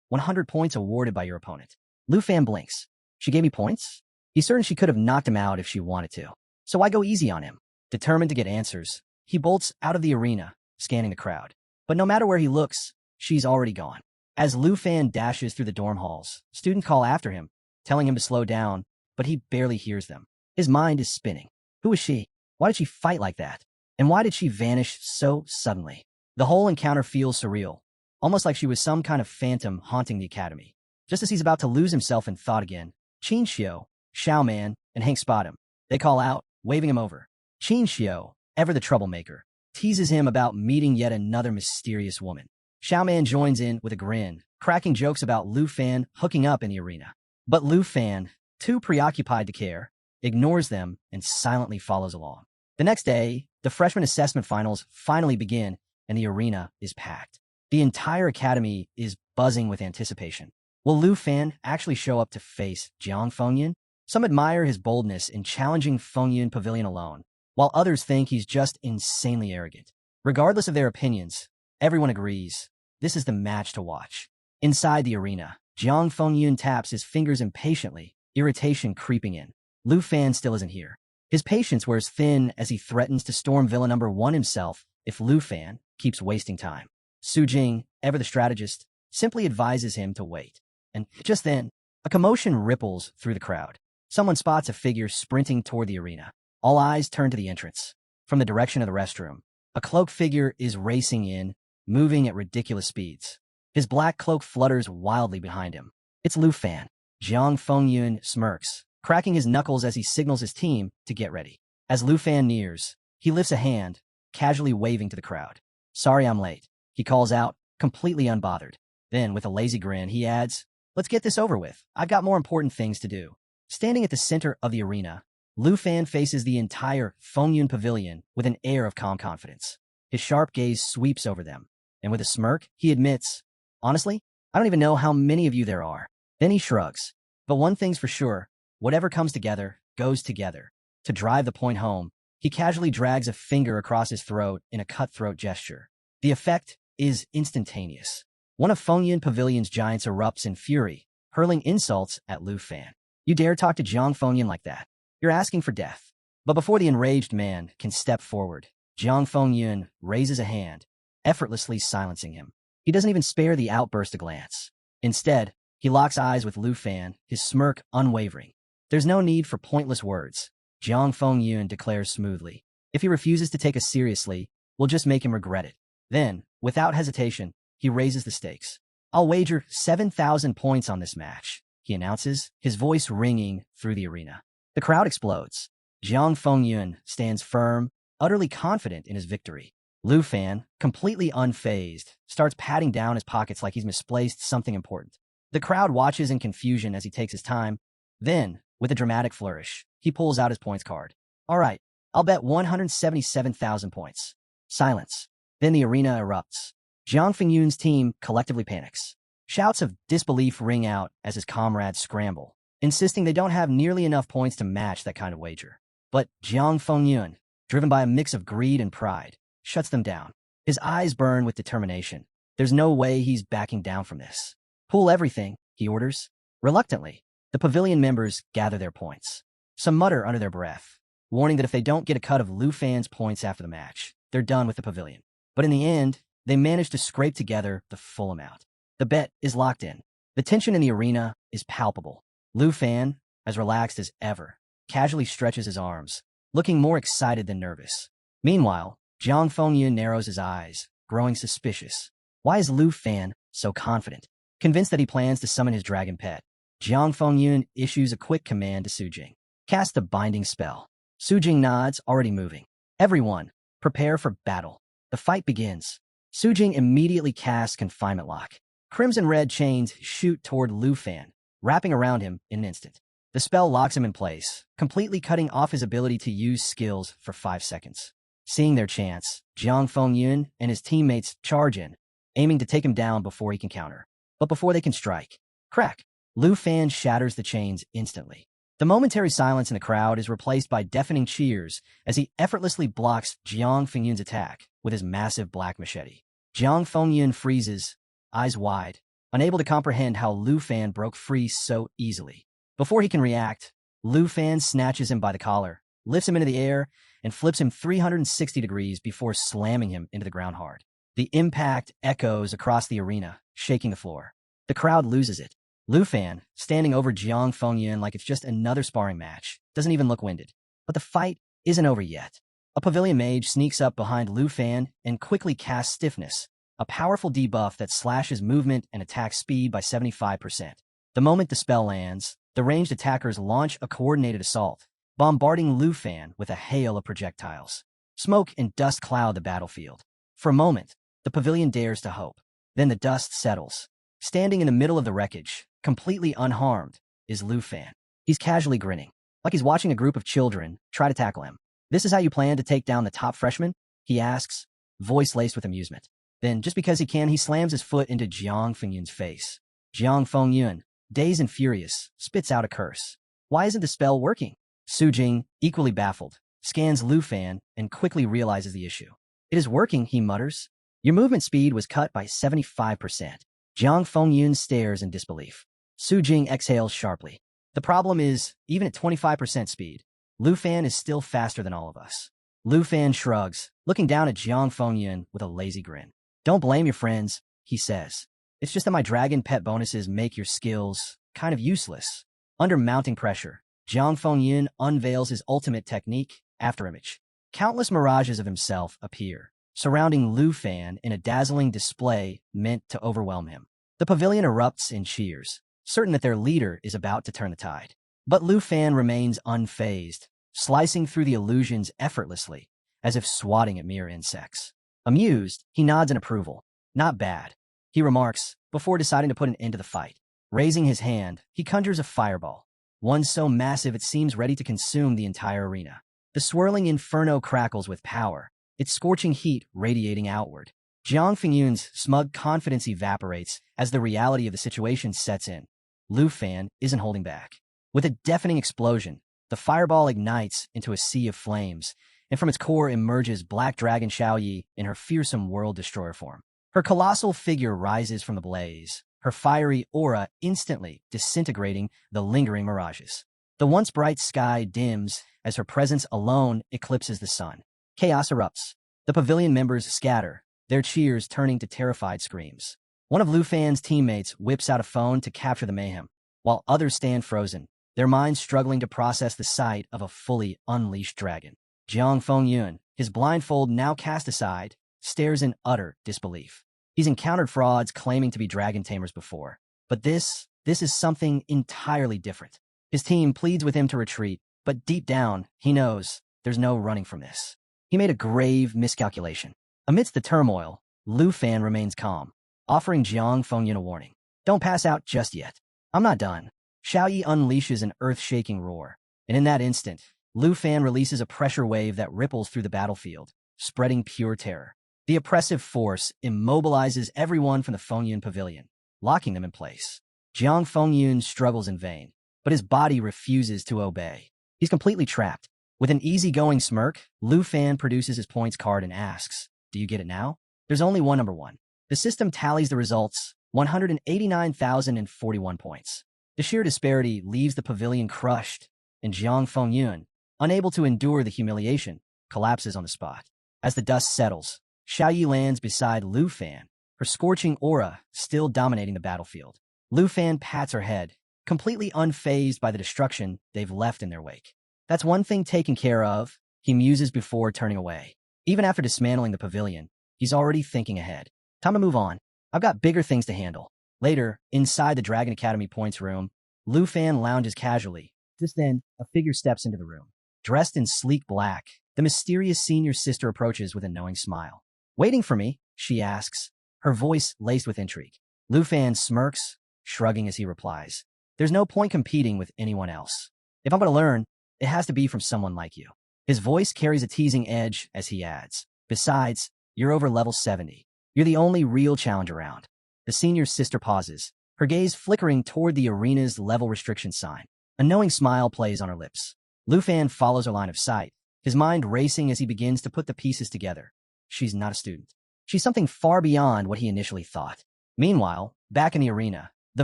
100 points awarded by your opponent. Lu Fan blinks. She gave me points? He's certain she could have knocked him out if she wanted to. So why go easy on him? Determined to get answers, he bolts out of the arena, scanning the crowd. But no matter where he looks, she's already gone. As Lu Fan dashes through the dorm halls, students call after him, telling him to slow down, but he barely hears them. His mind is spinning. Who is she? Why did she fight like that? And why did she vanish so suddenly? The whole encounter feels surreal, almost like she was some kind of phantom haunting the academy. Just as he's about to lose himself in thought again, Qin Xiu, Xiao Man, and Hank spot him. They call out, waving him over. Qin Xiu, ever the troublemaker, teases him about meeting yet another mysterious woman. Xiao Man joins in with a grin, cracking jokes about Lu Fan hooking up in the arena. But Lu Fan, too preoccupied to care, ignores them and silently follows along. The next day, the freshman assessment finals finally begin and the arena is packed. The entire academy is buzzing with anticipation. Will Lu Fan actually show up to face Jiang Fengyun? Some admire his boldness in challenging Fengyun Pavilion alone, while others think he's just insanely arrogant. Regardless of their opinions, everyone agrees this is the match to watch. Inside the arena, Jiang Fengyun taps his fingers impatiently, irritation creeping in. Lu Fan still isn't here. His patience wears thin as he threatens to storm Villa number 1 himself if Lu Fan keeps wasting time. Su Jing, ever the strategist, simply advises him to wait. And just then, a commotion ripples through the crowd. Someone spots a figure sprinting toward the arena. All eyes turn to the entrance. From the direction of the restroom, a cloaked figure is racing in, moving at ridiculous speeds. His black cloak flutters wildly behind him. It's Lu Fan. Jiang Fengyun smirks, cracking his knuckles as he signals his team to get ready. As Lu Fan nears, he lifts a hand, casually waving to the crowd. Sorry I'm late, he calls out, completely unbothered. Then, with a lazy grin, he adds, let's get this over with. I've got more important things to do. Standing at the center of the arena, Lu Fan faces the entire Fengyun Pavilion with an air of calm confidence. His sharp gaze sweeps over them, and with a smirk, he admits, honestly, I don't even know how many of you there are. Then he shrugs. But one thing's for sure, whatever comes together, goes together. To drive the point home, he casually drags a finger across his throat in a cutthroat gesture. The effect is instantaneous. One of Fengyun Pavilion's giants erupts in fury, hurling insults at Lu Fan. You dare talk to Jiang Fengyun like that? You're asking for death. But before the enraged man can step forward, Jiang Fengyun raises a hand, effortlessly silencing him. He doesn't even spare the outburst a glance. Instead, he locks eyes with Lu Fan, his smirk unwavering. There's no need for pointless words, Jiang Fengyun declares smoothly. If he refuses to take us seriously, we'll just make him regret it. Then, without hesitation, he raises the stakes. I'll wager 7,000 points on this match, he announces, his voice ringing through the arena. The crowd explodes. Jiang Fengyun stands firm, utterly confident in his victory. Lu Fan, completely unfazed, starts patting down his pockets like he's misplaced something important. The crowd watches in confusion as he takes his time. Then, with a dramatic flourish, he pulls out his points card. All right, I'll bet 177,000 points. Silence. Then the arena erupts. Jiang Fengyun's team collectively panics. Shouts of disbelief ring out as his comrades scramble, insisting they don't have nearly enough points to match that kind of wager. But Jiang Fengyun, driven by a mix of greed and pride, shuts them down. His eyes burn with determination. There's no way he's backing down from this. Pool everything, he orders. Reluctantly, the pavilion members gather their points. Some mutter under their breath, warning that if they don't get a cut of Lu Fan's points after the match, they're done with the pavilion. But in the end, they manage to scrape together the full amount. The bet is locked in. The tension in the arena is palpable. Lu Fan, as relaxed as ever, casually stretches his arms, looking more excited than nervous. Meanwhile, Jiang Fengyun narrows his eyes, growing suspicious. Why is Lu Fan so confident? Convinced that he plans to summon his dragon pet, Jiang Fengyun issues a quick command to Sujing. Cast a binding spell. Sujing nods, already moving. Everyone, prepare for battle. The fight begins. Sujing immediately casts Confinement Lock. Crimson-red chains shoot toward Lu Fan, wrapping around him in an instant. The spell locks him in place, completely cutting off his ability to use skills for 5 seconds. Seeing their chance, Jiang Fengyun and his teammates charge in, aiming to take him down before he can counter. But before they can strike, crack! Lu Fan shatters the chains instantly. The momentary silence in the crowd is replaced by deafening cheers as he effortlessly blocks Jiang Fengyun's attack with his massive black machete. Jiang Fengyun freezes, eyes wide, unable to comprehend how Lu Fan broke free so easily. Before he can react, Lu Fan snatches him by the collar, lifts him into the air, and flips him 360 degrees before slamming him into the ground hard. The impact echoes across the arena, shaking the floor. The crowd loses it. Lu Fan, standing over Jiang Fengyun like it's just another sparring match, doesn't even look winded. But the fight isn't over yet. A pavilion mage sneaks up behind Lu Fan and quickly casts Stiffness, a powerful debuff that slashes movement and attack speed by 75%. The moment the spell lands, the ranged attackers launch a coordinated assault, bombarding Lu Fan with a hail of projectiles. Smoke and dust cloud the battlefield. For a moment, the pavilion dares to hope. Then the dust settles. Standing in the middle of the wreckage, completely unharmed, is Lu Fan. He's casually grinning, like he's watching a group of children try to tackle him. "This is how you plan to take down the top freshman?" he asks, voice laced with amusement. Then, just because he can, he slams his foot into Jiang Fengyun's face. Jiang Fengyun, dazed and furious, spits out a curse. Why isn't the spell working? Sujing, equally baffled, scans Lu Fan and quickly realizes the issue. "It is working," he mutters. "Your movement speed was cut by 75%. Jiang Fengyun stares in disbelief. Sujing exhales sharply. "The problem is, even at 25% speed, Lu Fan is still faster than all of us." Lu Fan shrugs, looking down at Jiang Fengyun with a lazy grin. "Don't blame your friends," he says. "It's just that my dragon pet bonuses make your skills kind of useless." Under mounting pressure, Jiang Fengyun unveils his ultimate technique, Afterimage. Countless mirages of himself appear, surrounding Lu Fan in a dazzling display meant to overwhelm him. The pavilion erupts in cheers, certain that their leader is about to turn the tide. But Lu Fan remains unfazed, slicing through the illusions effortlessly, as if swatting at mere insects. Amused, he nods in approval. "Not bad," he remarks, before deciding to put an end to the fight. Raising his hand, he conjures a fireball, one so massive it seems ready to consume the entire arena. The swirling inferno crackles with power, its scorching heat radiating outward. Jiang Fengyun's smug confidence evaporates as the reality of the situation sets in. Lu Fan isn't holding back. With a deafening explosion, the fireball ignites into a sea of flames, and from its core emerges Black Dragon Xiaoyi in her fearsome world destroyer form. Her colossal figure rises from the blaze, her fiery aura instantly disintegrating the lingering mirages. The once bright sky dims as her presence alone eclipses the sun. Chaos erupts. The pavilion members scatter, their cheers turning to terrified screams. One of Lu Fan's teammates whips out a phone to capture the mayhem, while others stand frozen, their minds struggling to process the sight of a fully unleashed dragon. Jiang Fengyun, his blindfold now cast aside, stares in utter disbelief. He's encountered frauds claiming to be dragon tamers before, but this is something entirely different. His team pleads with him to retreat, but deep down, he knows there's no running from this. He made a grave miscalculation. Amidst the turmoil, Lu Fan remains calm, offering Jiang Fengyun a warning. Don't pass out just yet. I'm not done. Xiao Yi unleashes an earth-shaking roar, and in that instant, Lu Fan releases a pressure wave that ripples through the battlefield, spreading pure terror. The oppressive force immobilizes everyone from the Fengyun pavilion, locking them in place. Jiang Fengyun struggles in vain, but his body refuses to obey. He's completely trapped. With an easygoing smirk, Lu Fan produces his points card and asks, "Do you get it now?" There's only one number 1. The system tallies the results, 189,041 points. The sheer disparity leaves the pavilion crushed, and Jiang Fengyun, unable to endure the humiliation, collapses on the spot. As the dust settles, Xiao Yi lands beside Lu Fan, her scorching aura still dominating the battlefield. Lu Fan pats her head, completely unfazed by the destruction they've left in their wake. That's one thing taken care of, he muses before turning away. Even after dismantling the pavilion, he's already thinking ahead. Time to move on. I've got bigger things to handle. Later, inside the Dragon Academy points room, Lu Fan lounges casually. Just then, a figure steps into the room. Dressed in sleek black, the mysterious senior sister approaches with a knowing smile. "Waiting for me?" she asks, her voice laced with intrigue. Lu Fan smirks, shrugging as he replies, "There's no point competing with anyone else. If I'm going to learn, it has to be from someone like you." His voice carries a teasing edge as he adds, "Besides, you're over level 70. You're the only real challenge around." The senior sister pauses, her gaze flickering toward the arena's level restriction sign. A knowing smile plays on her lips. Lu Fan follows her line of sight, his mind racing as he begins to put the pieces together. She's not a student. She's something far beyond what he initially thought. Meanwhile, back in the arena, the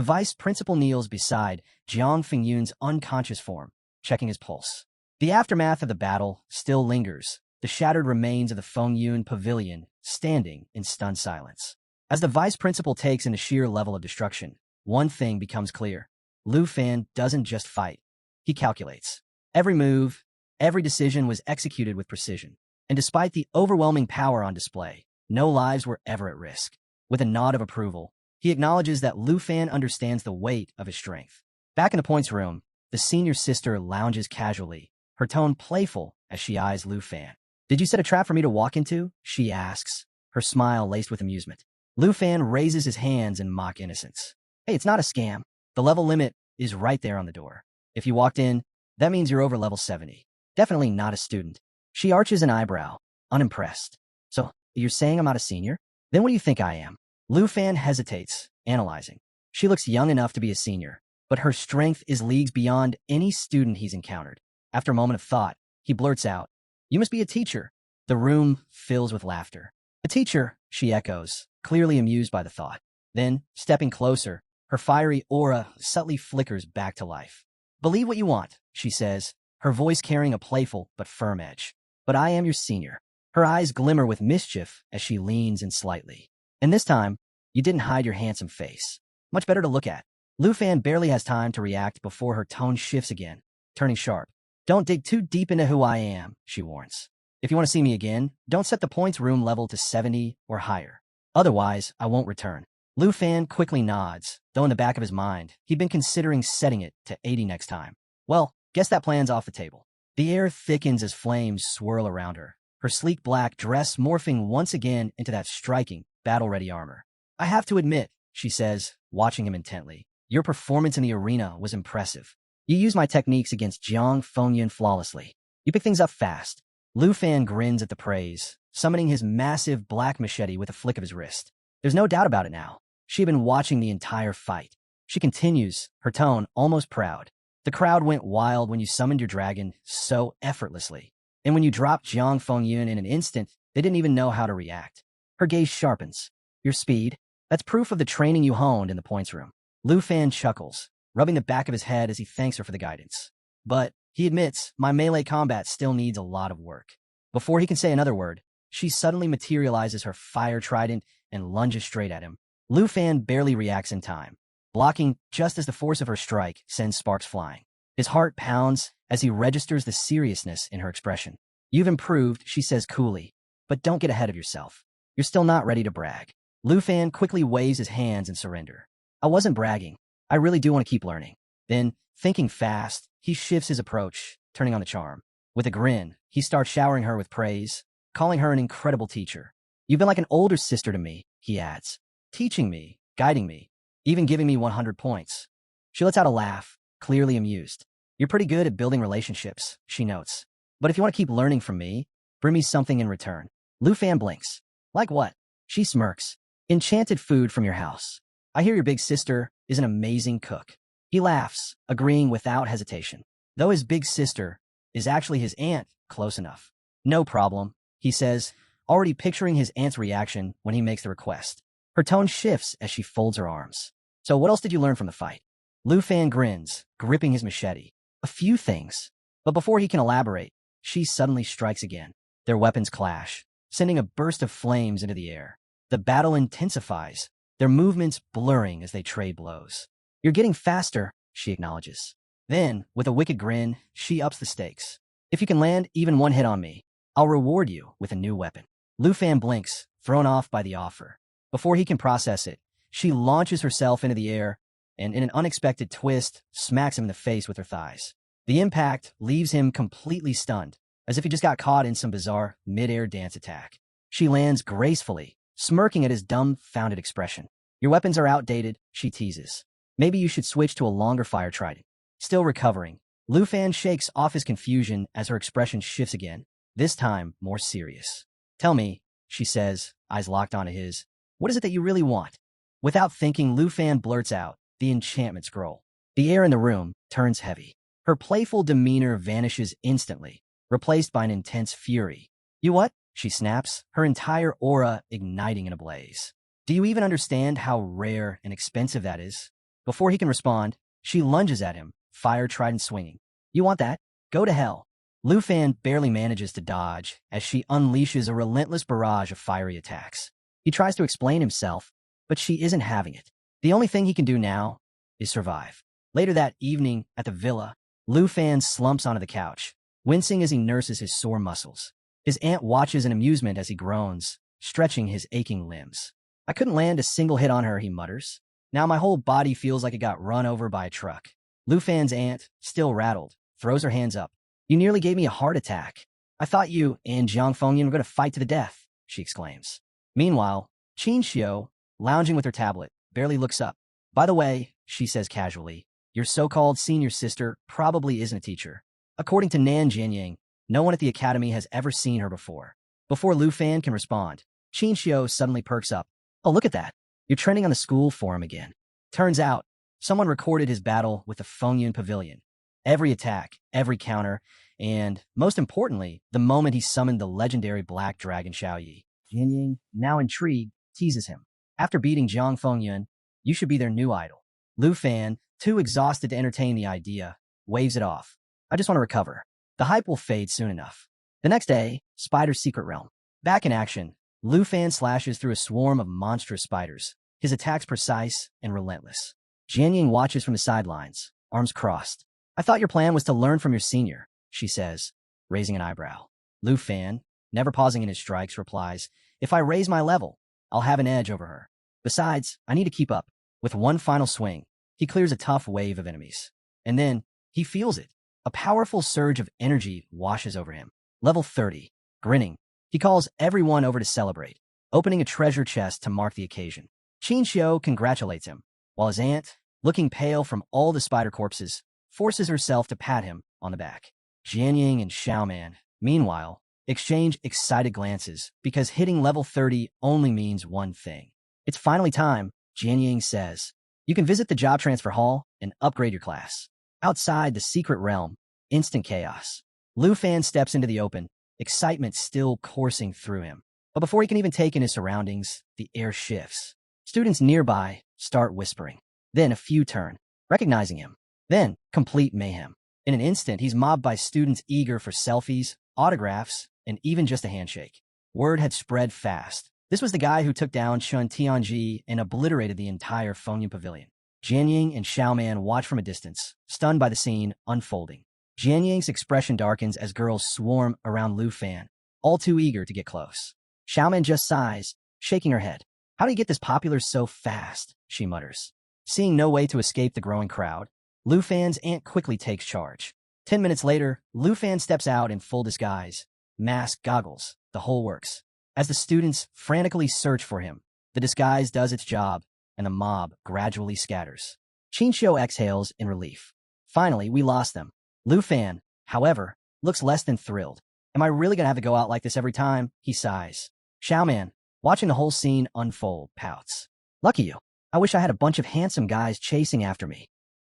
vice principal kneels beside Jiang Fengyun's unconscious form, checking his pulse. The aftermath of the battle still lingers, the shattered remains of the Fengyun pavilion standing in stunned silence. As the vice principal takes in the sheer level of destruction, one thing becomes clear. Lu Fan doesn't just fight. He calculates. Every move, every decision was executed with precision. And despite the overwhelming power on display, no lives were ever at risk. With a nod of approval, he acknowledges that Lu Fan understands the weight of his strength. Back in the points room, the senior sister lounges casually, her tone playful as she eyes Lu Fan. "Did you set a trap for me to walk into?" she asks, her smile laced with amusement. Lu Fan raises his hands in mock innocence. "Hey, it's not a scam. The level limit is right there on the door. If you walked in, that means you're over level 70. Definitely not a student." She arches an eyebrow, unimpressed. "So, you're saying I'm not a senior? Then what do you think I am?" Lu Fan hesitates, analyzing. She looks young enough to be a senior, but her strength is leagues beyond any student he's encountered. After a moment of thought, he blurts out, "You must be a teacher." The room fills with laughter. "A teacher," she echoes, clearly amused by the thought. Then, stepping closer, her fiery aura subtly flickers back to life. "Believe what you want," she says, her voice carrying a playful but firm edge. "But I am your senior." Her eyes glimmer with mischief as she leans in slightly. "And this time, you didn't hide your handsome face. Much better to look at." Lu Fan barely has time to react before her tone shifts again, turning sharp. "Don't dig too deep into who I am," she warns. "If you want to see me again, don't set the points room level to 70 or higher. Otherwise, I won't return." Lu Fan quickly nods, though in the back of his mind, he'd been considering setting it to 80 next time. Well, guess that plan's off the table. The air thickens as flames swirl around her, her sleek black dress morphing once again into that striking, battle-ready armor. "I have to admit," she says, watching him intently, "your performance in the arena was impressive. You used my techniques against Jiang Fengyun flawlessly. You pick things up fast." Lu Fan grins at the praise, summoning his massive black machete with a flick of his wrist. There's no doubt about it now. She had been watching the entire fight. She continues, her tone almost proud. "The crowd went wild when you summoned your dragon so effortlessly. And when you dropped Jiang Fengyun in an instant, they didn't even know how to react." Her gaze sharpens. "Your speed? That's proof of the training you honed in the points room." Lu Fan chuckles, rubbing the back of his head as he thanks her for the guidance. But, he admits, my melee combat still needs a lot of work. Before he can say another word, she suddenly materializes her fire trident and lunges straight at him. Lu Fan barely reacts in time, blocking just as the force of her strike sends sparks flying. His heart pounds as he registers the seriousness in her expression. You've improved, she says coolly. But don't get ahead of yourself. You're still not ready to brag. Lu Fan quickly waves his hands in surrender. I wasn't bragging. I really do want to keep learning. Then, thinking fast, he shifts his approach, turning on the charm. With a grin, he starts showering her with praise, calling her an incredible teacher. You've been like an older sister to me, he adds, teaching me, guiding me, even giving me 100 points. She lets out a laugh, clearly amused. You're pretty good at building relationships, she notes. But if you want to keep learning from me, bring me something in return. Lu Fan blinks. Like what? She smirks. Enchanted food from your house. I hear your big sister is an amazing cook. He laughs, agreeing without hesitation. Though his big sister is actually his aunt, close enough. No problem, he says, already picturing his aunt's reaction when he makes the request. Her tone shifts as she folds her arms. So what else did you learn from the fight? Lu Fan grins, gripping his machete. A few things. But before he can elaborate, she suddenly strikes again. Their weapons clash, sending a burst of flames into the air. The battle intensifies, their movements blurring as they trade blows. You're getting faster, she acknowledges. Then, with a wicked grin, she ups the stakes. If you can land even one hit on me, I'll reward you with a new weapon. Lu Fan blinks, thrown off by the offer. Before he can process it, she launches herself into the air and, in an unexpected twist, smacks him in the face with her thighs. The impact leaves him completely stunned, as if he just got caught in some bizarre mid-air dance attack. She lands gracefully, smirking at his dumbfounded expression. Your weapons are outdated, she teases. Maybe you should switch to a longer fire trident. Still recovering, Lu Fan shakes off his confusion as her expression shifts again, this time more serious. Tell me, she says, eyes locked onto his, what is it that you really want? Without thinking, Lu Fan blurts out the enchantment scroll. The air in the room turns heavy. Her playful demeanor vanishes instantly, replaced by an intense fury. You what? She snaps, her entire aura igniting in a blaze. Do you even understand how rare and expensive that is? Before he can respond, she lunges at him, fire trident swinging. You want that? Go to hell. Lu Fan barely manages to dodge as she unleashes a relentless barrage of fiery attacks. He tries to explain himself, but she isn't having it. The only thing he can do now is survive. Later that evening at the villa, Lu Fan slumps onto the couch, wincing as he nurses his sore muscles. His aunt watches in amusement as he groans, stretching his aching limbs. I couldn't land a single hit on her, he mutters. Now my whole body feels like it got run over by a truck. Lu Fan's aunt, still rattled, throws her hands up. You nearly gave me a heart attack. I thought you and Jiang Fengyan were going to fight to the death, she exclaims. Meanwhile, Qin Xiu, lounging with her tablet, barely looks up. By the way, she says casually, your so-called senior sister probably isn't a teacher. According to Nan Jianying, no one at the academy has ever seen her before. Before Lu Fan can respond, Qin Xiu suddenly perks up. Oh, look at that. You're trending on the school forum again. Turns out, someone recorded his battle with the Fengyun Pavilion. Every attack, every counter, and, most importantly, the moment he summoned the legendary Black Dragon Xiaoyi. Jianying, now intrigued, teases him. After beating Jiang Fengyun, you should be their new idol. Lu Fan, too exhausted to entertain the idea, waves it off. I just want to recover. The hype will fade soon enough. The next day, Spider's Secret Realm. Back in action, Lu Fan slashes through a swarm of monstrous spiders, his attacks precise and relentless. Jianying watches from the sidelines, arms crossed. I thought your plan was to learn from your senior, she says, raising an eyebrow. Lu Fan, never pausing in his strikes, replies, if I raise my level, I'll have an edge over her. Besides, I need to keep up. With one final swing, he clears a tough wave of enemies. And then, he feels it. A powerful surge of energy washes over him. Level 30. Grinning, he calls everyone over to celebrate, opening a treasure chest to mark the occasion. Qin Xiu congratulates him, while his aunt, looking pale from all the spider corpses, forces herself to pat him on the back. Jianying and Xiaoman, meanwhile, exchange excited glances because hitting level 30 only means one thing. It's finally time, Jianying says. You can visit the job transfer hall and upgrade your class. Outside the secret realm, instant chaos. Lu Fan steps into the open, excitement still coursing through him. But before he can even take in his surroundings, the air shifts. Students nearby start whispering. Then a few turn, recognizing him. Then, complete mayhem. In an instant, he's mobbed by students eager for selfies, autographs, and even just a handshake. Word had spread fast. This was the guy who took down Chun Tianji and obliterated the entire Fengyun Pavilion. Jianying and Xiaoman watch from a distance, stunned by the scene unfolding. Jian Yang's expression darkens as girls swarm around Lu Fan, all too eager to get close. Xiaoman just sighs, shaking her head. How do you get this popular so fast? She mutters. Seeing no way to escape the growing crowd, Lu Fan's aunt quickly takes charge. 10 minutes later, Lu Fan steps out in full disguise. Mask, goggles, the whole works. As the students frantically search for him, the disguise does its job, and the mob gradually scatters. Qinxiu exhales in relief. Finally, we lost them. Lu Fan, however, looks less than thrilled. Am I really gonna have to go out like this every time? He sighs. Xiaoman, watching the whole scene unfold, pouts. Lucky you. I wish I had a bunch of handsome guys chasing after me.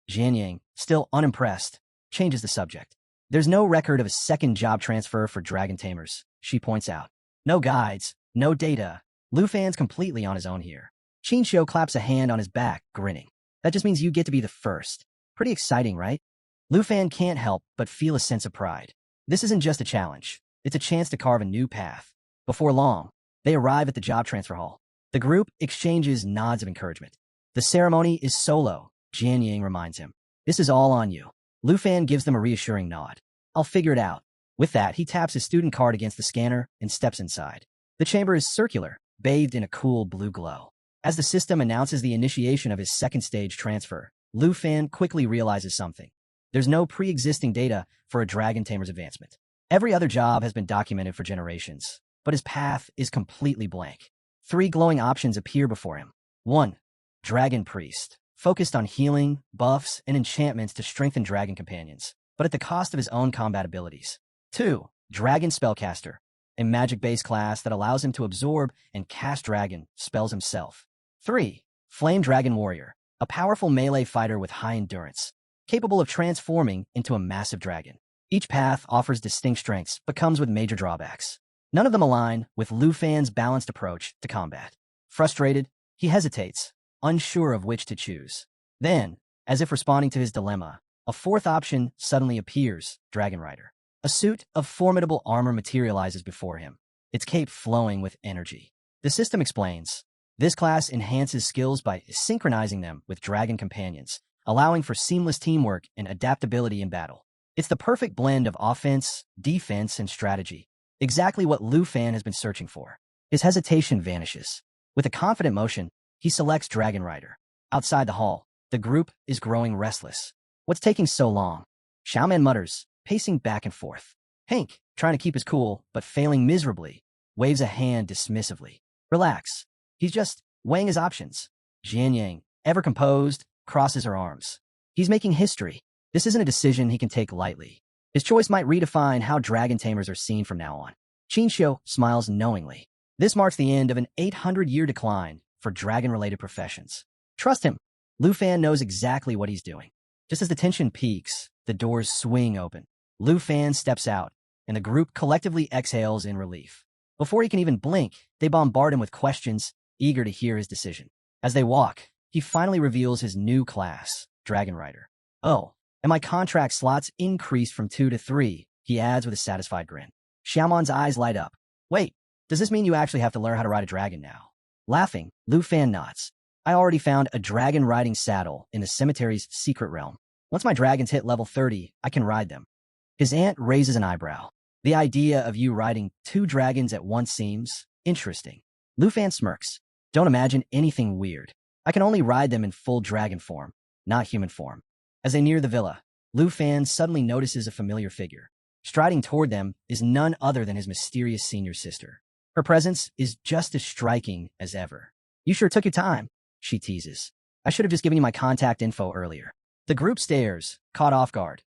Jianyang, still unimpressed, changes the subject. There's no record of a second job transfer for dragon tamers, she points out. No guides, no data. Lu Fan's completely on his own here. Qinxiu claps a hand on his back, grinning. That just means you get to be the first. Pretty exciting, right? Lu Fan can't help but feel a sense of pride. This isn't just a challenge. It's a chance to carve a new path. Before long, they arrive at the job transfer hall. The group exchanges nods of encouragement. The ceremony is solo, Jian Yang reminds him. This is all on you. Lu Fan gives them a reassuring nod. I'll figure it out. With that, he taps his student card against the scanner and steps inside. The chamber is circular, bathed in a cool blue glow. As the system announces the initiation of his second stage transfer, Lu Fan quickly realizes something. There's no pre-existing data for a dragon tamer's advancement. Every other job has been documented for generations, but his path is completely blank. 3 glowing options appear before him. 1. Dragon Priest, focused on healing, buffs, and enchantments to strengthen dragon companions, but at the cost of his own combat abilities. 2. Dragon Spellcaster, a magic-based class that allows him to absorb and cast dragon spells himself. 3. Flame Dragon Warrior, a powerful melee fighter with high endurance, capable of transforming into a massive dragon. Each path offers distinct strengths, but comes with major drawbacks. None of them align with Lu Fan's balanced approach to combat. Frustrated, he hesitates, unsure of which to choose. Then, as if responding to his dilemma, a 4th option suddenly appears, Dragon Rider. A suit of formidable armor materializes before him, its cape flowing with energy. The system explains, this class enhances skills by synchronizing them with dragon companions, allowing for seamless teamwork and adaptability in battle. It's the perfect blend of offense, defense, and strategy, exactly what Lu Fan has been searching for. His hesitation vanishes. With a confident motion, he selects Dragon Rider. Outside the hall, the group is growing restless. What's taking so long? Xiaoman mutters, pacing back and forth. Hank, trying to keep his cool, but failing miserably, waves a hand dismissively. Relax. He's just weighing his options. Jian Yang, ever composed, crosses her arms. He's making history. This isn't a decision he can take lightly. His choice might redefine how dragon tamers are seen from now on. Qinxiu smiles knowingly. This marks the end of an 800-year decline for dragon-related professions. Trust him. Lu Fan knows exactly what he's doing. Just as the tension peaks, the doors swing open. Lu Fan steps out, and the group collectively exhales in relief. Before he can even blink, they bombard him with questions, eager to hear his decision. As they walk, he finally reveals his new class, Dragon Rider. Oh, and my contract slots increased from 2 to 3, he adds with a satisfied grin. Xiaoman's eyes light up. Wait, does this mean you actually have to learn how to ride a dragon now? Laughing, Lu Fan nods. I already found a dragon riding saddle in the cemetery's secret realm. Once my dragons hit level 30, I can ride them. His aunt raises an eyebrow. The idea of you riding 2 dragons at once seems interesting. Lu Fan smirks. Don't imagine anything weird. I can only ride them in full dragon form, not human form. As they near the villa, Lu Fan suddenly notices a familiar figure. Striding toward them is none other than his mysterious senior sister. Her presence is just as striking as ever. You sure took your time, she teases. I should have just given you my contact info earlier. The group stares, caught off guard,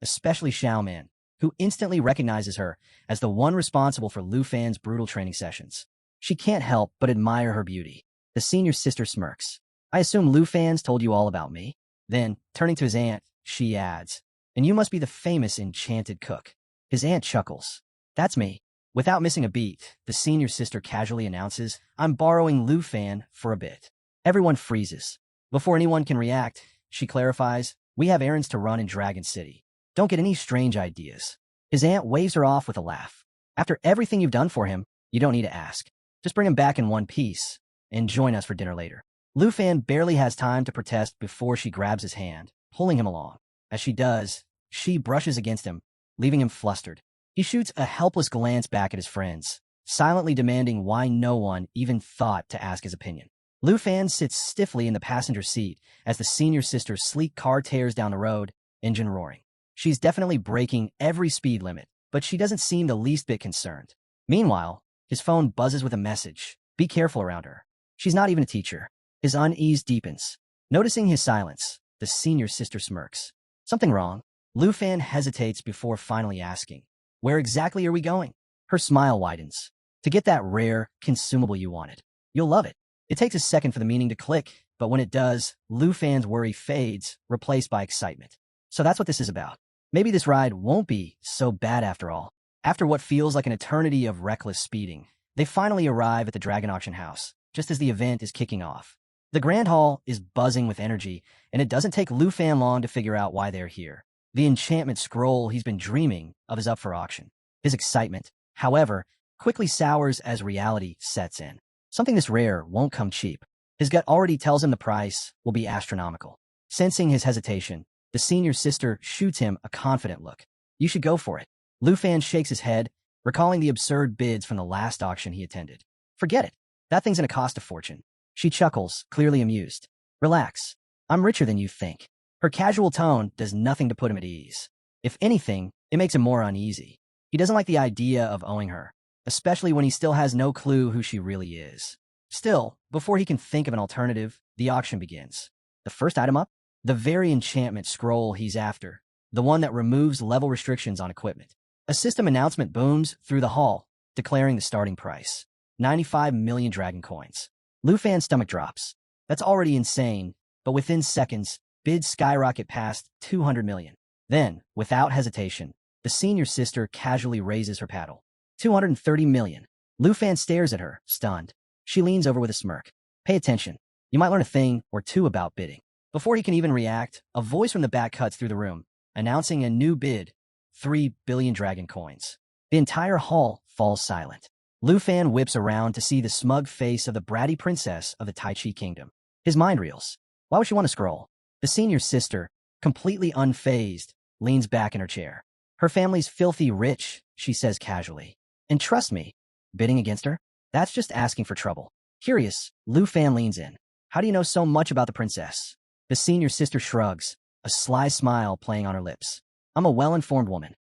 especially Xiaoman, who instantly recognizes her as the one responsible for Lu Fan's brutal training sessions. She can't help but admire her beauty. The senior sister smirks. I assume Lu Fan's told you all about me? Then, turning to his aunt, she adds, and you must be the famous enchanted cook. His aunt chuckles. That's me. Without missing a beat, the senior sister casually announces, I'm borrowing Lu Fan for a bit. Everyone freezes. Before anyone can react, she clarifies, we have errands to run in Dragon City. Don't get any strange ideas. His aunt waves her off with a laugh. After everything you've done for him, you don't need to ask. Just bring him back in one piece and join us for dinner later. Lu Fan barely has time to protest before she grabs his hand, pulling him along. As she does, She brushes against him, leaving him flustered. He shoots a helpless glance back at his friends, silently demanding why no one even thought to ask his opinion. Lu Fan sits stiffly in the passenger seat as the senior sister's sleek car tears down the road, engine roaring. She's definitely breaking every speed limit, but she doesn't seem the least bit concerned. Meanwhile, his phone buzzes with a message. Be careful around her. She's not even a teacher. His unease deepens. Noticing his silence, the senior sister smirks. Something wrong? Lu Fan hesitates before finally asking, where exactly are we going? Her smile widens. To get that rare consumable you wanted. You'll love it. It takes a second for the meaning to click, but when it does, Lu Fan's worry fades, replaced by excitement. So that's what this is about. Maybe this ride won't be so bad after all. After what feels like an eternity of reckless speeding, they finally arrive at the Dragon Auction House, just as the event is kicking off. The Grand Hall is buzzing with energy, and it doesn't take Lu Fan long to figure out why they're here. The enchantment scroll he's been dreaming of is up for auction. His excitement, however, quickly sours as reality sets in. Something this rare won't come cheap. His gut already tells him the price will be astronomical. Sensing his hesitation, the senior sister shoots him a confident look. You should go for it. Lu Fan shakes his head, recalling the absurd bids from the last auction he attended. Forget it. That thing's gonna cost a fortune. She chuckles, clearly amused. Relax. I'm richer than you think. Her casual tone does nothing to put him at ease. If anything, it makes him more uneasy. He doesn't like the idea of owing her, especially when he still has no clue who she really is. Still, before he can think of an alternative, the auction begins. The first item up? The very enchantment scroll he's after, the one that removes level restrictions on equipment. A system announcement booms through the hall, declaring the starting price. 95 million dragon coins. Lu Fan's stomach drops. That's already insane, but within seconds, bids skyrocket past 200 million. Then, without hesitation, the senior sister casually raises her paddle. 230 million. Lu Fan stares at her, stunned. She leans over with a smirk. Pay attention. You might learn a thing or two about bidding. Before he can even react, a voice from the back cuts through the room, announcing a new bid, 3 billion dragon coins. The entire hall falls silent. Lu Fan whips around to see the smug face of the bratty princess of the Tai Chi Kingdom. His mind reels. Why would she want to scroll? The senior sister, completely unfazed, leans back in her chair. Her family's filthy rich, she says casually. And trust me, bidding against her? That's just asking for trouble. Curious, Lu Fan leans in. How do you know so much about the princess? The senior sister shrugs, a sly smile playing on her lips. I'm a well-informed woman.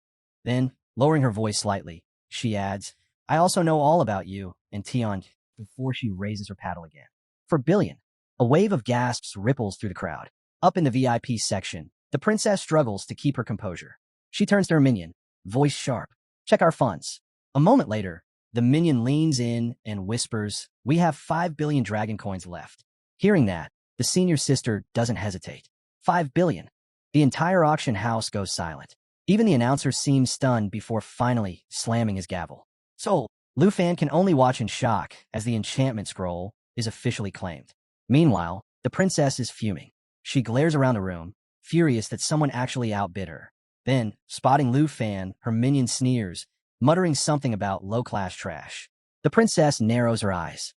Then, lowering her voice slightly, she adds, I also know all about you and Tion before she raises her paddle again. For billion. A wave of gasps ripples through the crowd. Up in the VIP section, the princess struggles to keep her composure. She turns to her minion, voice sharp. Check our funds. A moment later, the minion leans in and whispers, we have 5 billion dragon coins left. Hearing that, the senior sister doesn't hesitate. 5 billion. The entire auction house goes silent. Even the announcer seems stunned before finally slamming his gavel. So, Lu Fan can only watch in shock as the enchantment scroll is officially claimed. Meanwhile, the princess is fuming. She glares around the room, furious that someone actually outbid her. Then, spotting Lu Fan, her minion sneers, muttering something about low-class trash. The princess narrows her eyes.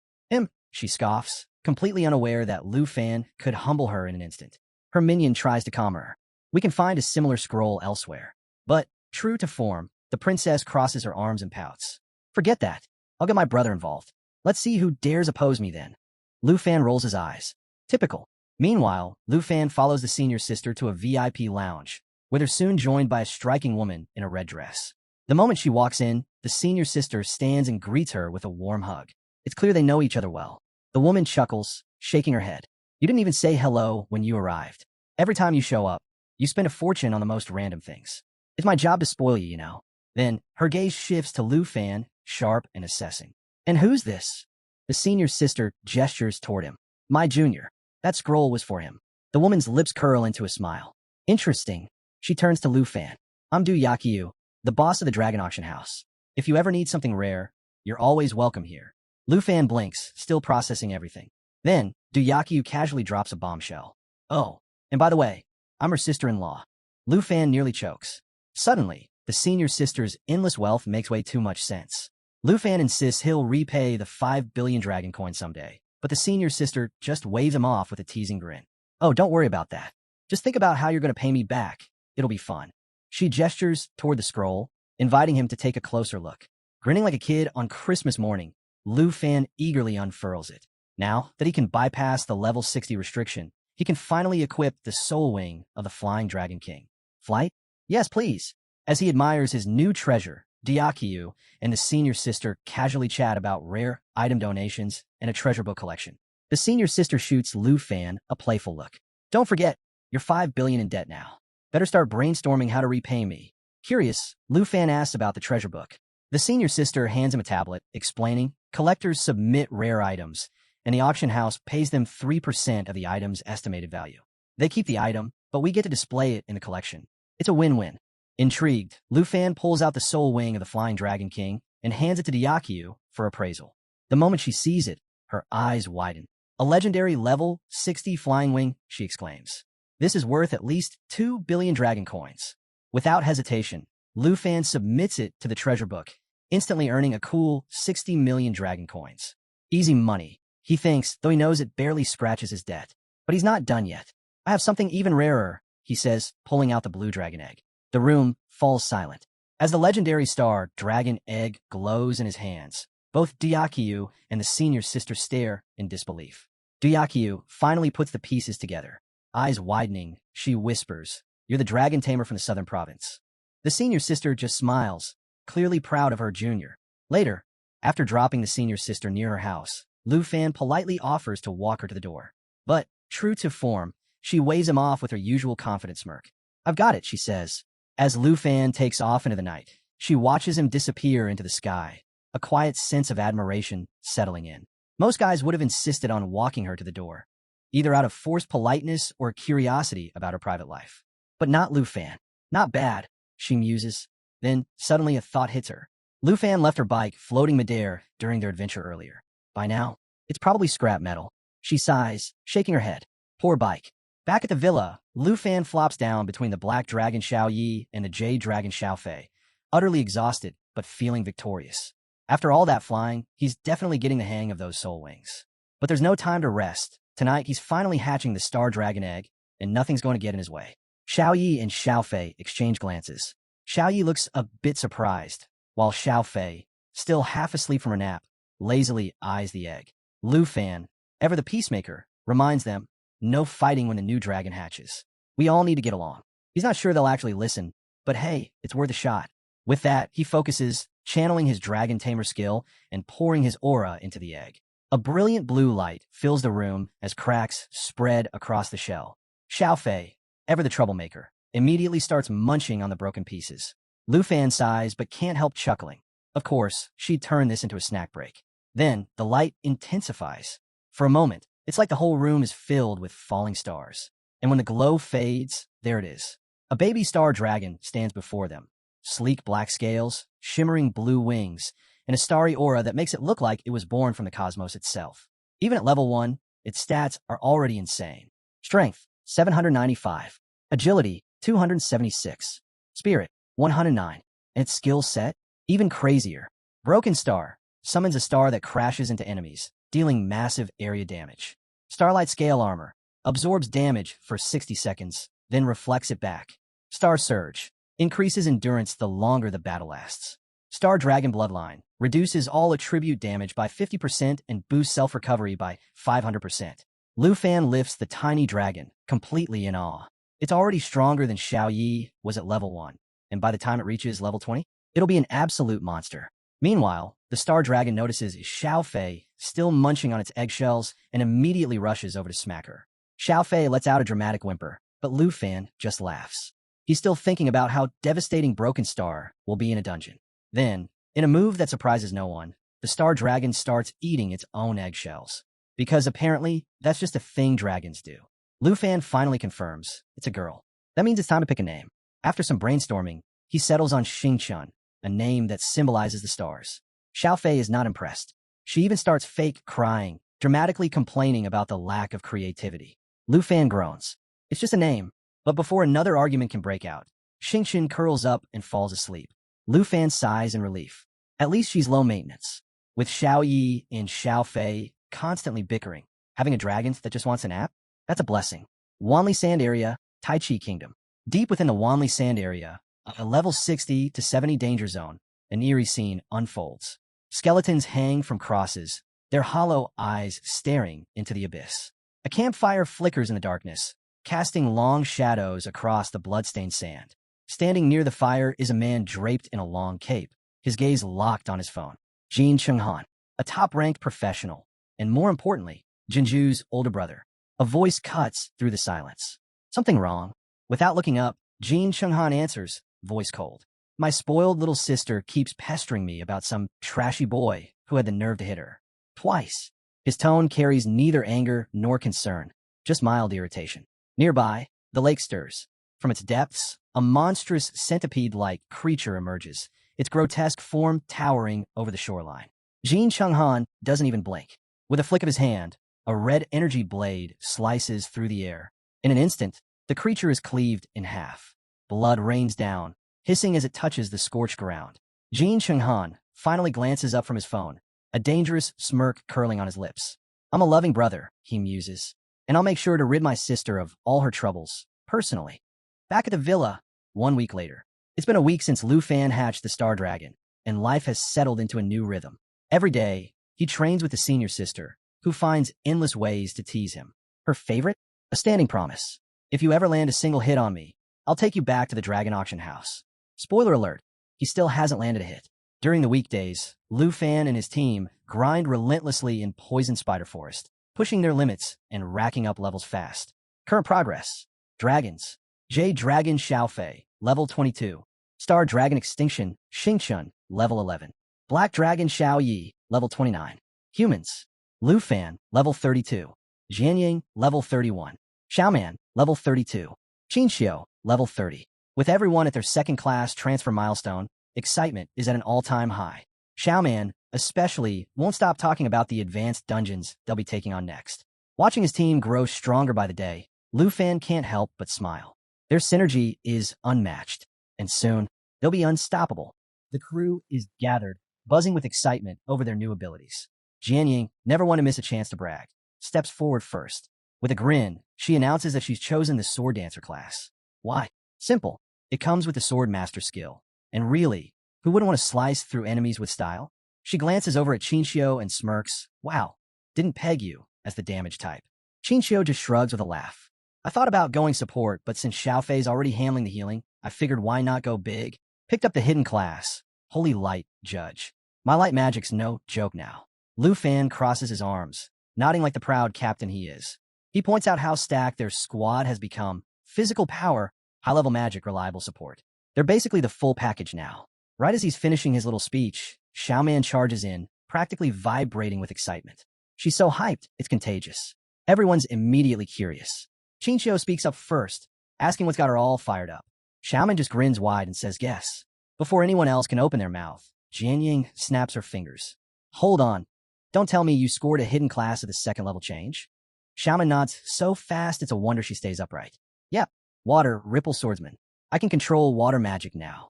She scoffs, completely unaware that Lu Fan could humble her in an instant. Her minion tries to calm her. We can find a similar scroll elsewhere. But, true to form, the princess crosses her arms and pouts. Forget that. I'll get my brother involved. Let's see who dares oppose me then. Lu Fan rolls his eyes. Typical. Meanwhile, Lu Fan follows the senior sister to a VIP lounge, where they're soon joined by a striking woman in a red dress. The moment she walks in, the senior sister stands and greets her with a warm hug. It's clear they know each other well. The woman chuckles, shaking her head. You didn't even say hello when you arrived. Every time you show up, you spend a fortune on the most random things. It's my job to spoil you, you know. Then, her gaze shifts to Lu Fan, sharp and assessing. And who's this? The senior sister gestures toward him. My junior. That scroll was for him. The woman's lips curl into a smile. Interesting. She turns to Lu Fan. I'm Du Yakyu, the boss of the Dragon Auction House. If you ever need something rare, you're always welcome here. Lu Fan blinks, still processing everything. Then, Du Yakyu casually drops a bombshell. Oh, and by the way, I'm her sister-in-law. Lu Fan nearly chokes. Suddenly, the senior sister's endless wealth makes way too much sense. Lu Fan insists he'll repay the 5 billion dragon coins someday, but the senior sister just waves him off with a teasing grin. Oh, don't worry about that. Just think about how you're going to pay me back. It'll be fun. She gestures toward the scroll, inviting him to take a closer look. Grinning like a kid on Christmas morning, Lu Fan eagerly unfurls it. Now that he can bypass the level 60 restriction, he can finally equip the soul wing of the Flying Dragon King. Flight? Yes, please. As he admires his new treasure, Diakyu and the senior sister casually chat about rare item donations and a treasure book collection. The senior sister shoots Lu Fan a playful look. Don't forget, you're 5 billion in debt now. Better start brainstorming how to repay me. Curious, Lu Fan asks about the treasure book. The senior sister hands him a tablet, explaining, collectors submit rare items, and the auction house pays them 3% of the item's estimated value. They keep the item, but we get to display it in the collection. It's a win-win. Intrigued, Lu Fan pulls out the soul wing of the Flying Dragon King and hands it to Diakyu for appraisal. The moment she sees it, her eyes widen. A legendary level 60 flying wing, she exclaims. This is worth at least 2 billion dragon coins. Without hesitation, Lu Fan submits it to the treasure book, instantly earning a cool 60 million dragon coins. Easy money, he thinks, though he knows it barely scratches his debt. But he's not done yet. I have something even rarer, he says, pulling out the blue dragon egg. The room falls silent. As the legendary star dragon egg glows in his hands, both Diakyu and the senior sister stare in disbelief. Diakyu finally puts the pieces together. Eyes widening, she whispers, "You're the dragon tamer from the southern province." The senior sister just smiles, clearly proud of her junior. Later, after dropping the senior sister near her house, Lu Fan politely offers to walk her to the door. But, true to form, she waves him off with her usual confident smirk. "I've got it," she says. As Lu Fan takes off into the night, she watches him disappear into the sky, a quiet sense of admiration settling in. Most guys would have insisted on walking her to the door, either out of forced politeness or curiosity about her private life. But not Lu Fan. Not bad, she muses. Then, suddenly a thought hits her. Lu Fan left her bike floating midair during their adventure earlier. By now, it's probably scrap metal. She sighs, shaking her head. Poor bike. Back at the villa, Lu Fan flops down between the black dragon Xiao Yi and the jade dragon Xiao Fei, utterly exhausted but feeling victorious. After all that flying, he's definitely getting the hang of those soul wings. But there's no time to rest. Tonight, he's finally hatching the star dragon egg, and nothing's going to get in his way. Xiao Yi and Xiao Fei exchange glances. Xiao Yi looks a bit surprised, while Xiao Fei, still half asleep from her nap, lazily eyes the egg. Lu Fan, ever the peacemaker, reminds them, no fighting when the new dragon hatches. We all need to get along. He's not sure they'll actually listen, but hey, it's worth a shot. With that, he focuses, channeling his dragon tamer skill and pouring his aura into the egg. A brilliant blue light fills the room as cracks spread across the shell. Xiao Fei, ever the troublemaker, immediately starts munching on the broken pieces. Lu Fan sighs but can't help chuckling. Of course, she'd turn this into a snack break. Then, the light intensifies. For a moment, it's like the whole room is filled with falling stars. And when the glow fades, there it is. A baby star dragon stands before them. Sleek black scales, shimmering blue wings, and a starry aura that makes it look like it was born from the cosmos itself. Even at level 1, its stats are already insane. Strength, 795. Agility, 276. Spirit, 109. And its skill set, even crazier. Broken Star summons a star that crashes into enemies, dealing massive area damage. Starlight Scale Armor absorbs damage for 60 seconds, then reflects it back. Star Surge increases endurance the longer the battle lasts. Star Dragon Bloodline reduces all attribute damage by 50% and boosts self-recovery by 500%. Lu Fan lifts the tiny dragon, completely in awe. It's already stronger than Xiao Yi was at level 1, and by the time it reaches level 20, it'll be an absolute monster. Meanwhile, the star dragon notices Xiao Fei still munching on its eggshells and immediately rushes over to smack her. Xiao Fei lets out a dramatic whimper, but Lu Fan just laughs. He's still thinking about how devastating Broken Star will be in a dungeon. Then, in a move that surprises no one, the star dragon starts eating its own eggshells. Because apparently, that's just a thing dragons do. Lu Fan finally confirms it's a girl. That means it's time to pick a name. After some brainstorming, he settles on Xingchun, a name that symbolizes the stars. Xiao Fei is not impressed. She even starts fake crying, dramatically complaining about the lack of creativity. Lu Fan groans. It's just a name. But before another argument can break out, Xingchun curls up and falls asleep. Lu Fan sighs in relief. At least she's low maintenance. With Xiao Yi and Xiao Fei constantly bickering, having a dragon that just wants a nap? That's a blessing. Wanli Sand Area, Tai Chi Kingdom. Deep within the Wanli Sand Area, A level 60 to 70 danger zone, an eerie scene unfolds. Skeletons hang from crosses, their hollow eyes staring into the abyss. A campfire flickers in the darkness, casting long shadows across the bloodstained sand. Standing near the fire is a man draped in a long cape, his gaze locked on his phone. Jin Chung-han, a top-ranked professional, and more importantly, Jinju's older brother. A voice cuts through the silence. Something wrong? Without looking up, Jin Chung-han answers, voice cold. My spoiled little sister keeps pestering me about some trashy boy who had the nerve to hit her. Twice. His tone carries neither anger nor concern, just mild irritation. Nearby, the lake stirs. From its depths, a monstrous centipede-like creature emerges, its grotesque form towering over the shoreline. Jin Chung-han doesn't even blink. With a flick of his hand, a red energy blade slices through the air. In an instant, the creature is cleaved in half. Blood rains down, hissing as it touches the scorched ground. Jin Chung-han finally glances up from his phone, a dangerous smirk curling on his lips. I'm a loving brother, he muses, and I'll make sure to rid my sister of all her troubles, personally. Back at the villa, 1 week later. It's been a week since Lu Fan hatched the Star Dragon, and life has settled into a new rhythm. Every day, he trains with the senior sister, who finds endless ways to tease him. Her favorite? A standing promise. If you ever land a single hit on me, I'll take you back to the Dragon Auction House. Spoiler alert, he still hasn't landed a hit. During the weekdays, Lu Fan and his team grind relentlessly in Poison Spider Forest, pushing their limits and racking up levels fast. Current progress. Dragons. Jade Dragon Xiaofei, level 22. Star Dragon Extinction, Xingchun, level 11. Black Dragon Xiao Yi, level 29. Humans. Lu Fan, level 32. Jianying, level 31. Xiaoman, level 32. Qinxiu, level 30. With everyone at their second-class transfer milestone, excitement is at an all-time high. Xiaoman, especially, won't stop talking about the advanced dungeons they'll be taking on next. Watching his team grow stronger by the day, Lu Fan can't help but smile. Their synergy is unmatched, and soon, they'll be unstoppable. The crew is gathered, buzzing with excitement over their new abilities. Jianying, never one to miss a chance to brag, steps forward first. With a grin, she announces that she's chosen the Sword Dancer class. Why? Simple. It comes with the Sword Master skill. And really, who wouldn't want to slice through enemies with style? She glances over at Qinxiu and smirks. Wow, didn't peg you as the damage type. Qinxiu just shrugs with a laugh. I thought about going support, but since Xiaofei's already handling the healing, I figured why not go big? Picked up the hidden class, Holy Light Judge. My light magic's no joke now. Lu Fan crosses his arms, nodding like the proud captain he is. He points out how stacked their squad has become. Physical power, high-level magic, reliable support. They're basically the full package now. Right as he's finishing his little speech, Xiaoman charges in, practically vibrating with excitement. She's so hyped, it's contagious. Everyone's immediately curious. Qinxiu speaks up first, asking what's got her all fired up. Xiaoman just grins wide and says guess. Before anyone else can open their mouth, Jianying snaps her fingers. Hold on. Don't tell me you scored a hidden class of the second level change? Xiaoman nods so fast it's a wonder she stays upright. Yep, Water Ripple Swordsman. I can control water magic now.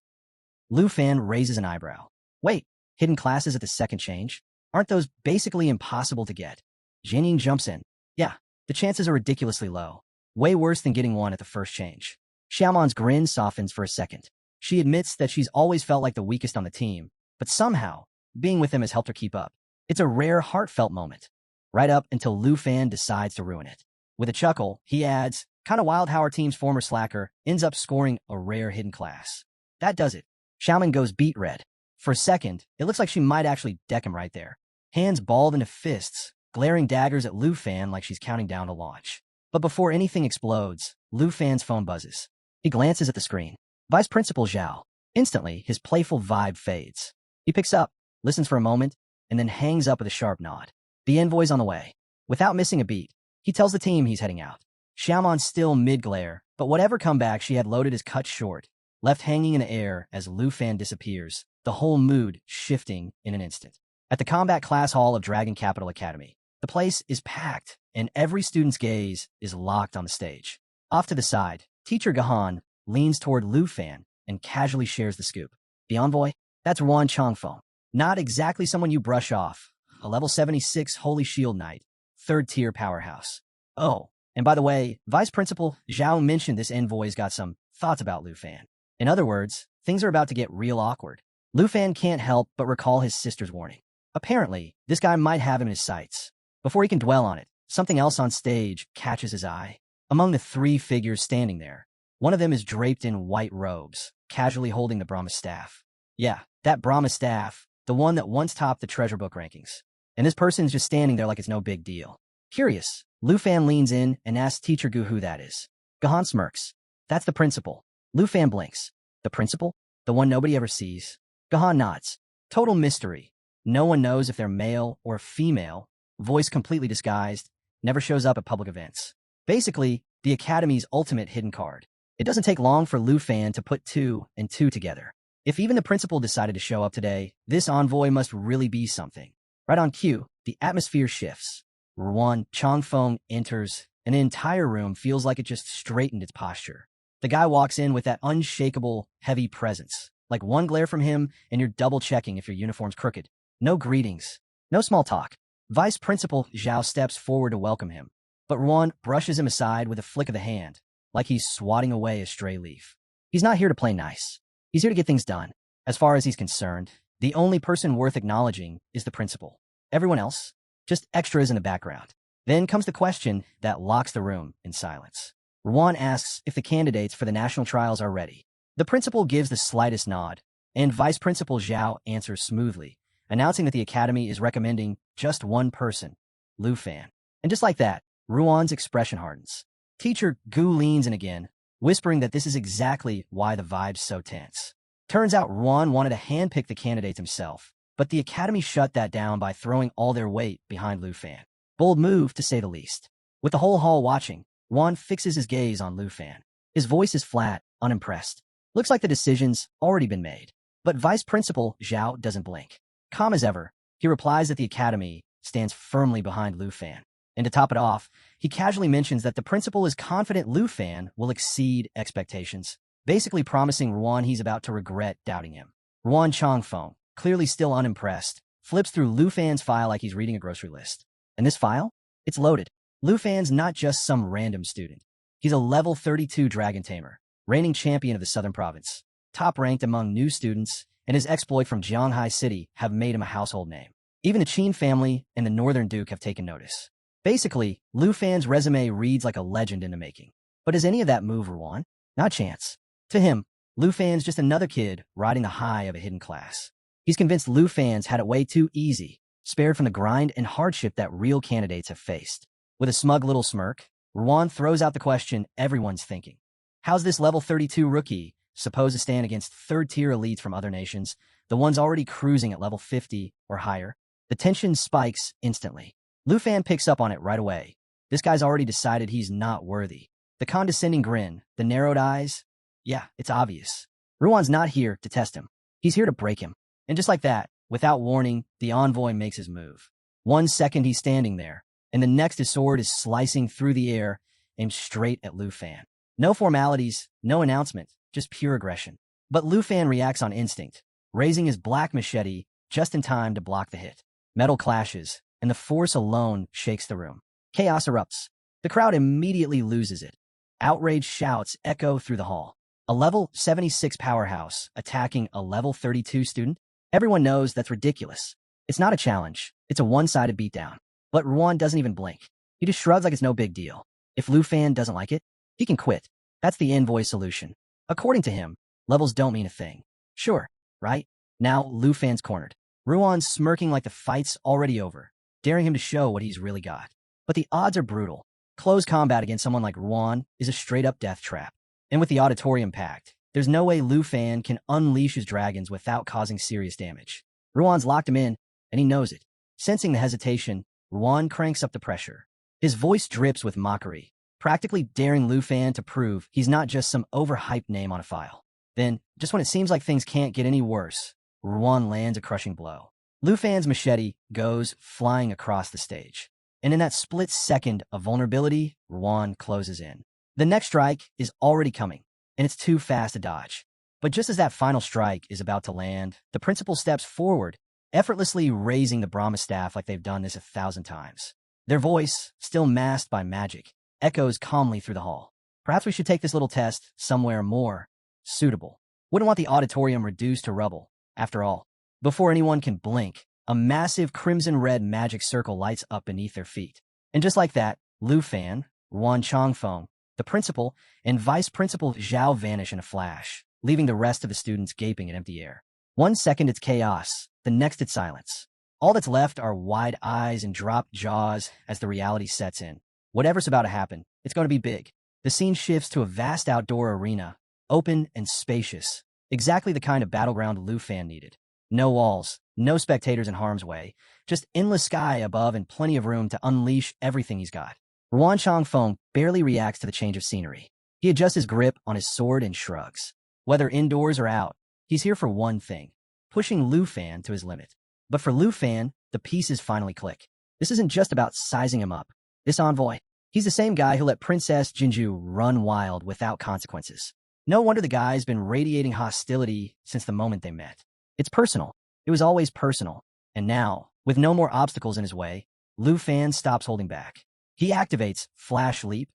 Lu Fan raises an eyebrow. Wait, hidden classes at the second change? Aren't those basically impossible to get? Jianying jumps in. Yeah, the chances are ridiculously low. Way worse than getting one at the first change. Xiaoman's grin softens for a second. She admits that she's always felt like the weakest on the team, but somehow, being with him has helped her keep up. It's a rare, heartfelt moment. Right up until Lu Fan decides to ruin it. With a chuckle, he adds, kinda wild how our team's former slacker ends up scoring a rare hidden class. That does it. Xiaoman goes beet red. For a second, it looks like she might actually deck him right there. Hands balled into fists, glaring daggers at Lu Fan like she's counting down to launch. But before anything explodes, Lu Fan's phone buzzes. He glances at the screen. Vice Principal Zhao. Instantly, his playful vibe fades. He picks up, listens for a moment, and then hangs up with a sharp nod. The envoy's on the way. Without missing a beat, he tells the team he's heading out. Xiaoman's still mid-glare, but whatever comeback she had loaded is cut short, left hanging in the air as Lu Fan disappears, the whole mood shifting in an instant. At the Combat Class Hall of Dragon Capital Academy, the place is packed, and every student's gaze is locked on the stage. Off to the side, Teacher Gahan leans toward Lu Fan and casually shares the scoop. The envoy? That's Wan Chongfeng. Not exactly someone you brush off. A level 76 Holy Shield Knight, third-tier powerhouse. Oh, and by the way, Vice Principal Zhao mentioned this envoy's got some thoughts about Lu Fan. In other words, things are about to get real awkward. Lu Fan can't help but recall his sister's warning. Apparently, this guy might have him in his sights. Before he can dwell on it, something else on stage catches his eye. Among the three figures standing there, one of them is draped in white robes, casually holding the Brahma staff. Yeah, that Brahma staff, the one that once topped the treasure book rankings. And this person's just standing there like it's no big deal. Curious, Lu Fan leans in and asks Teacher Gu who that is. Gahan smirks. That's the principal. Lu Fan blinks. The principal? The one nobody ever sees? Gahan nods. Total mystery. No one knows if they're male or female, voice completely disguised, never shows up at public events. Basically, the Academy's ultimate hidden card. It doesn't take long for Lu Fan to put two and two together. If even the principal decided to show up today, this envoy must really be something. Right on cue, the atmosphere shifts. Ruan Changfeng enters, and the entire room feels like it just straightened its posture. The guy walks in with that unshakable, heavy presence. Like one glare from him, and you're double-checking if your uniform's crooked. No greetings. No small talk. Vice Principal Zhao steps forward to welcome him, but Ruan brushes him aside with a flick of the hand, like he's swatting away a stray leaf. He's not here to play nice. He's here to get things done. As far as he's concerned, the only person worth acknowledging is the principal. Everyone else, just extras in the background. Then comes the question that locks the room in silence. Ruan asks if the candidates for the national trials are ready. The principal gives the slightest nod, and Vice Principal Zhao answers smoothly, announcing that the Academy is recommending just one person, Lu Fan. And just like that, Ruan's expression hardens. Teacher Gu leans in again, whispering that this is exactly why the vibe's so tense. Turns out Ruan wanted to handpick the candidates himself, but the Academy shut that down by throwing all their weight behind Lu Fan. Bold move, to say the least. With the whole hall watching, Ruan fixes his gaze on Lu Fan. His voice is flat, unimpressed. Looks like the decision's already been made. But Vice Principal Zhao doesn't blink. Calm as ever, he replies that the Academy stands firmly behind Lu Fan. And to top it off, he casually mentions that the principal is confident Lu Fan will exceed expectations, basically promising Ruan he's about to regret doubting him. Ruan Changfeng, clearly still unimpressed, flips through Lu Fan's file like he's reading a grocery list. And this file? It's loaded. Lu Fan's not just some random student. He's a level 32 Dragon Tamer, reigning champion of the Southern Province, top-ranked among new students, and his exploit from Jianghai City have made him a household name. Even the Qin family and the Northern Duke have taken notice. Basically, Lu Fan's resume reads like a legend in the making. But does any of that move Ruan? Not a chance. To him, Lu Fan's just another kid riding the high of a hidden class. He's convinced Lu Fan's had it way too easy, spared from the grind and hardship that real candidates have faced. With a smug little smirk, Ruan throws out the question everyone's thinking. How's this level 32 rookie supposed to stand against third-tier elites from other nations, the ones already cruising at level 50 or higher? The tension spikes instantly. Lu Fan picks up on it right away. This guy's already decided he's not worthy. The condescending grin, the narrowed eyes, yeah, it's obvious. Ruan's not here to test him. He's here to break him. And just like that, without warning, the envoy makes his move. 1 second he's standing there, and the next his sword is slicing through the air, aimed straight at Lu Fan. No formalities, no announcement, just pure aggression. But Lu Fan reacts on instinct, raising his black machete just in time to block the hit. Metal clashes, and the force alone shakes the room. Chaos erupts. The crowd immediately loses it. Outraged shouts echo through the hall. A level 76 powerhouse attacking a level 32 student? Everyone knows that's ridiculous. It's not a challenge. It's a one-sided beatdown. But Ruan doesn't even blink. He just shrugs like it's no big deal. If Lu Fan doesn't like it, he can quit. That's the envoy solution. According to him, levels don't mean a thing. Sure, right? Now Lu Fan's cornered. Ruan's smirking like the fight's already over, daring him to show what he's really got. But the odds are brutal. Close combat against someone like Ruan is a straight-up death trap. And with the auditorium packed, there's no way Lu Fan can unleash his dragons without causing serious damage. Ruan's locked him in, and he knows it. Sensing the hesitation, Ruan cranks up the pressure. His voice drips with mockery, practically daring Lu Fan to prove he's not just some overhyped name on a file. Then, just when it seems like things can't get any worse, Ruan lands a crushing blow. Lu Fan's machete goes flying across the stage. And in that split second of vulnerability, Ruan closes in. The next strike is already coming, and it's too fast to dodge. But just as that final strike is about to land, the principal steps forward, effortlessly raising the Brahma staff like they've done this 1,000 times. Their voice, still masked by magic, echoes calmly through the hall. Perhaps we should take this little test somewhere more suitable. Wouldn't want the auditorium reduced to rubble. After all, before anyone can blink, a massive crimson-red magic circle lights up beneath their feet. And just like that, Lu Fan, Ruan Changfeng, the principal, and vice principal Zhao vanish in a flash, leaving the rest of the students gaping at empty air. 1 second it's chaos, the next it's silence. All that's left are wide eyes and dropped jaws as the reality sets in. Whatever's about to happen, it's going to be big. The scene shifts to a vast outdoor arena, open and spacious, exactly the kind of battleground Lu Fan needed. No walls, no spectators in harm's way, just endless sky above and plenty of room to unleash everything he's got. Ruan Changfeng barely reacts to the change of scenery. He adjusts his grip on his sword and shrugs. Whether indoors or out, he's here for one thing, pushing Lu Fan to his limit. But for Lu Fan, the pieces finally click. This isn't just about sizing him up. This envoy, he's the same guy who let Princess Jinju run wild without consequences. No wonder the guy's been radiating hostility since the moment they met. It's personal. It was always personal. And now, with no more obstacles in his way, Lu Fan stops holding back. He activates Flash Leap,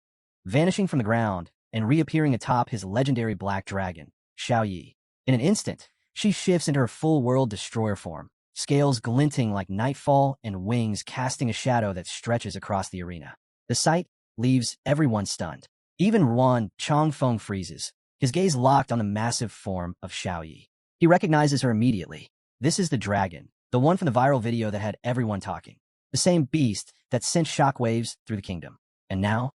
vanishing from the ground and reappearing atop his legendary black dragon, Xiaoyi. In an instant, she shifts into her full world destroyer form, scales glinting like nightfall and wings casting a shadow that stretches across the arena. The sight leaves everyone stunned. Even Ruan Changfeng freezes, his gaze locked on the massive form of Xiaoyi. He recognizes her immediately. This is the dragon, the one from the viral video that had everyone talking. The same beast that sent shockwaves through the kingdom. And now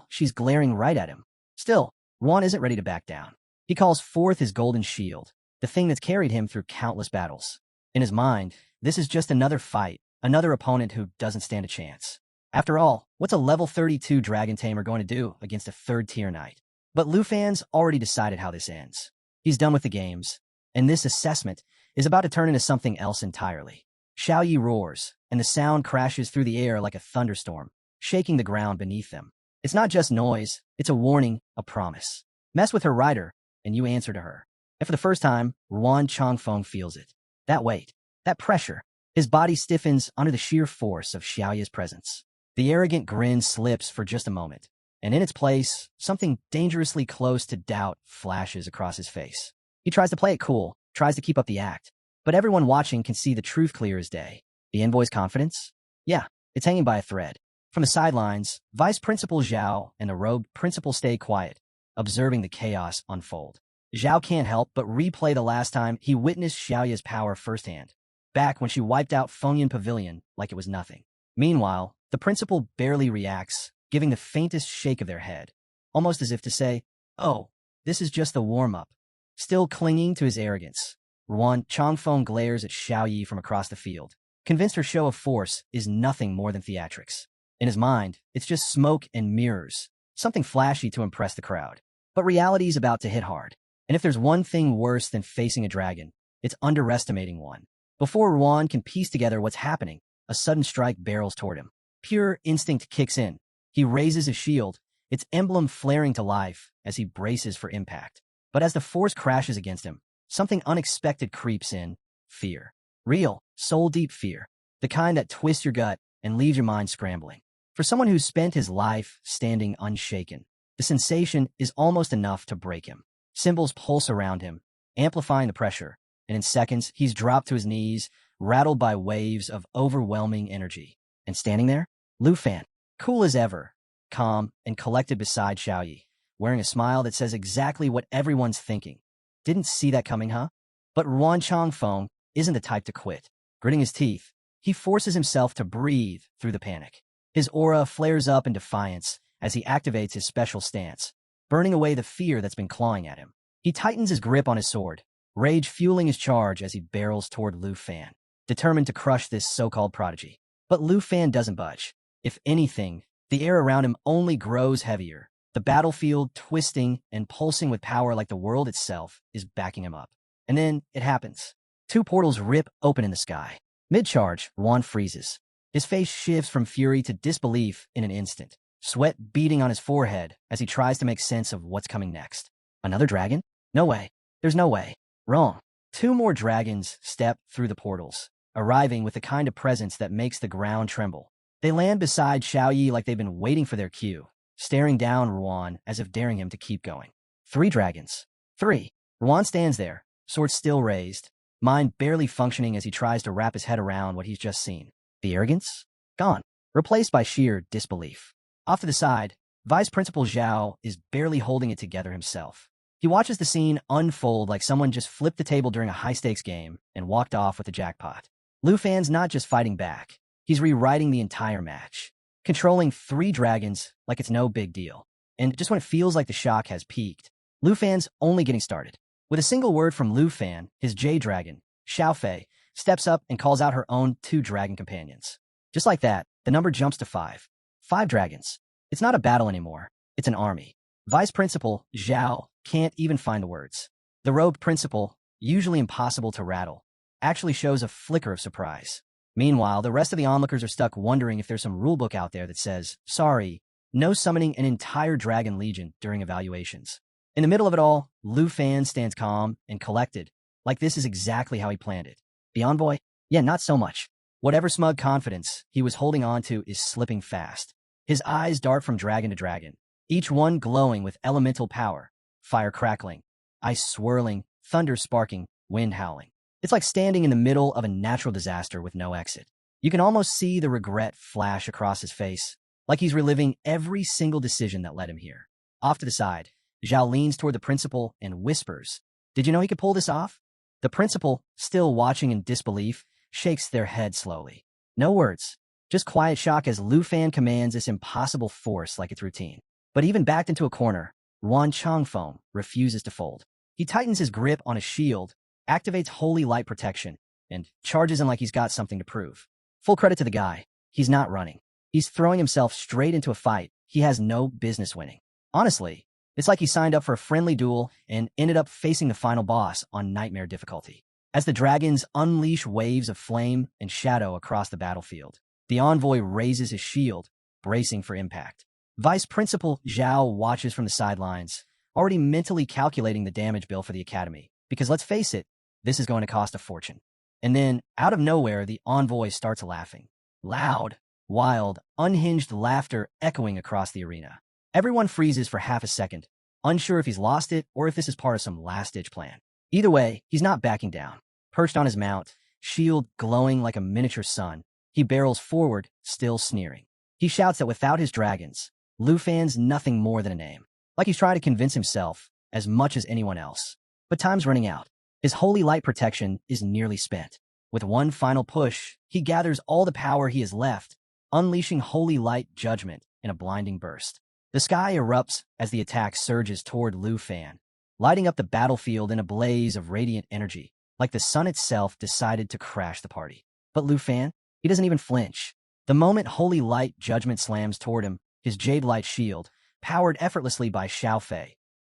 she's glaring right at him. Still, Ruan isn't ready to back down. He calls forth his golden shield, the thing that's carried him through countless battles. In his mind, this is just another fight, another opponent who doesn't stand a chance. After all, what's a level 32 dragon tamer going to do against a third-tier knight? But Lu Fan's already decided how this ends. He's done with the games, and this assessment is about to turn into something else entirely. Xiaoyi roars, and the sound crashes through the air like a thunderstorm, shaking the ground beneath them. It's not just noise, it's a warning, a promise. Mess with her rider, and you answer to her. And for the first time, Ruan Changfeng feels it. That weight, that pressure. His body stiffens under the sheer force of Xiaoyi's presence. The arrogant grin slips for just a moment, and in its place, something dangerously close to doubt flashes across his face. He tries to play it cool, tries to keep up the act, but everyone watching can see the truth clear as day. The envoy's confidence? Yeah, it's hanging by a thread. From the sidelines, Vice Principal Zhao and the robed principal stay quiet, observing the chaos unfold. Zhao can't help but replay the last time he witnessed Xiaoya's power firsthand, back when she wiped out Fengyan Pavilion like it was nothing. Meanwhile, the principal barely reacts, giving the faintest shake of their head, almost as if to say, "Oh, this is just the warm-up." Still clinging to his arrogance, Ruan Changfeng glares at Xiaoyi from across the field, convinced her show of force is nothing more than theatrics. In his mind, it's just smoke and mirrors, something flashy to impress the crowd. But reality's about to hit hard. And if there's one thing worse than facing a dragon, it's underestimating one. Before Ruan can piece together what's happening, a sudden strike barrels toward him. Pure instinct kicks in. He raises his shield, its emblem flaring to life as he braces for impact. But as the force crashes against him, something unexpected creeps in: fear. Real, soul-deep fear. The kind that twists your gut and leaves your mind scrambling. For someone who's spent his life standing unshaken, the sensation is almost enough to break him. Cymbals pulse around him, amplifying the pressure, and in seconds, he's dropped to his knees, rattled by waves of overwhelming energy. And standing there, Lu Fan, cool as ever, calm and collected beside Xiaoyi, wearing a smile that says exactly what everyone's thinking. Didn't see that coming, huh? But Ruan Changfeng isn't the type to quit. Gritting his teeth, he forces himself to breathe through the panic. His aura flares up in defiance as he activates his special stance, burning away the fear that's been clawing at him. He tightens his grip on his sword, rage fueling his charge as he barrels toward Lu Fan, determined to crush this so-called prodigy. But Lu Fan doesn't budge. If anything, the air around him only grows heavier. The battlefield, twisting and pulsing with power like the world itself, is backing him up. And then it happens. 2 portals rip open in the sky. Mid-charge, Ruan freezes. His face shifts from fury to disbelief in an instant, sweat beading on his forehead as he tries to make sense of what's coming next. Another dragon? No way. There's no way. Wrong. 2 more dragons step through the portals, arriving with the kind of presence that makes the ground tremble. They land beside Xiaoyi like they've been waiting for their cue, staring down Ruan as if daring him to keep going. 3 dragons. 3. Ruan stands there, sword still raised, mind barely functioning as he tries to wrap his head around what he's just seen. The arrogance? Gone. Replaced by sheer disbelief. Off to the side, Vice Principal Zhao is barely holding it together himself. He watches the scene unfold like someone just flipped the table during a high-stakes game and walked off with the jackpot. Lu Fan's not just fighting back. He's rewriting the entire match, controlling 3 dragons like it's no big deal. And just when it feels like the shock has peaked, Lu Fan's only getting started. With a single word from Lu Fan, his J-Dragon, Xiaofei, steps up and calls out her own 2 dragon companions. Just like that, the number jumps to 5. 5 dragons. It's not a battle anymore. It's an army. Vice Principal Zhao can't even find the words. The robed principal, usually impossible to rattle, actually shows a flicker of surprise. Meanwhile, the rest of the onlookers are stuck wondering if there's some rulebook out there that says, sorry, no summoning an entire dragon legion during evaluations. In the middle of it all, Lu Fan stands calm and collected, like this is exactly how he planned it. The envoy? Yeah, not so much. Whatever smug confidence he was holding on to is slipping fast. His eyes dart from dragon to dragon, each one glowing with elemental power, fire crackling, ice swirling, thunder sparking, wind howling. It's like standing in the middle of a natural disaster with no exit. You can almost see the regret flash across his face, like he's reliving every single decision that led him here. Off to the side, Zhao leans toward the principal and whispers, "Did you know he could pull this off?" The principal, still watching in disbelief, shakes their head slowly. No words, just quiet shock as Lu Fan commands this impossible force like it's routine. But even backed into a corner, Ruan Changfeng refuses to fold. He tightens his grip on his shield, activates Holy Light Protection, and charges in like he's got something to prove. Full credit to the guy. He's not running. He's throwing himself straight into a fight he has no business winning. Honestly, it's like he signed up for a friendly duel and ended up facing the final boss on nightmare difficulty. As the dragons unleash waves of flame and shadow across the battlefield, the envoy raises his shield, bracing for impact. Vice Principal Zhao watches from the sidelines, already mentally calculating the damage bill for the academy, because let's face it, this is going to cost a fortune. And then, out of nowhere, the envoy starts laughing. Loud, wild, unhinged laughter echoing across the arena. Everyone freezes for half a second, unsure if he's lost it or if this is part of some last-ditch plan. Either way, he's not backing down. Perched on his mount, shield glowing like a miniature sun, he barrels forward, still sneering. He shouts that without his dragons, Lu Fan's nothing more than a name, like he's trying to convince himself as much as anyone else. But time's running out. His holy light protection is nearly spent. With one final push, he gathers all the power he has left, unleashing holy light judgment in a blinding burst. The sky erupts as the attack surges toward Lu Fan, lighting up the battlefield in a blaze of radiant energy, like the sun itself decided to crash the party. But Lu Fan, he doesn't even flinch. The moment holy light judgment slams toward him, his jade light shield, powered effortlessly by Xiaofei,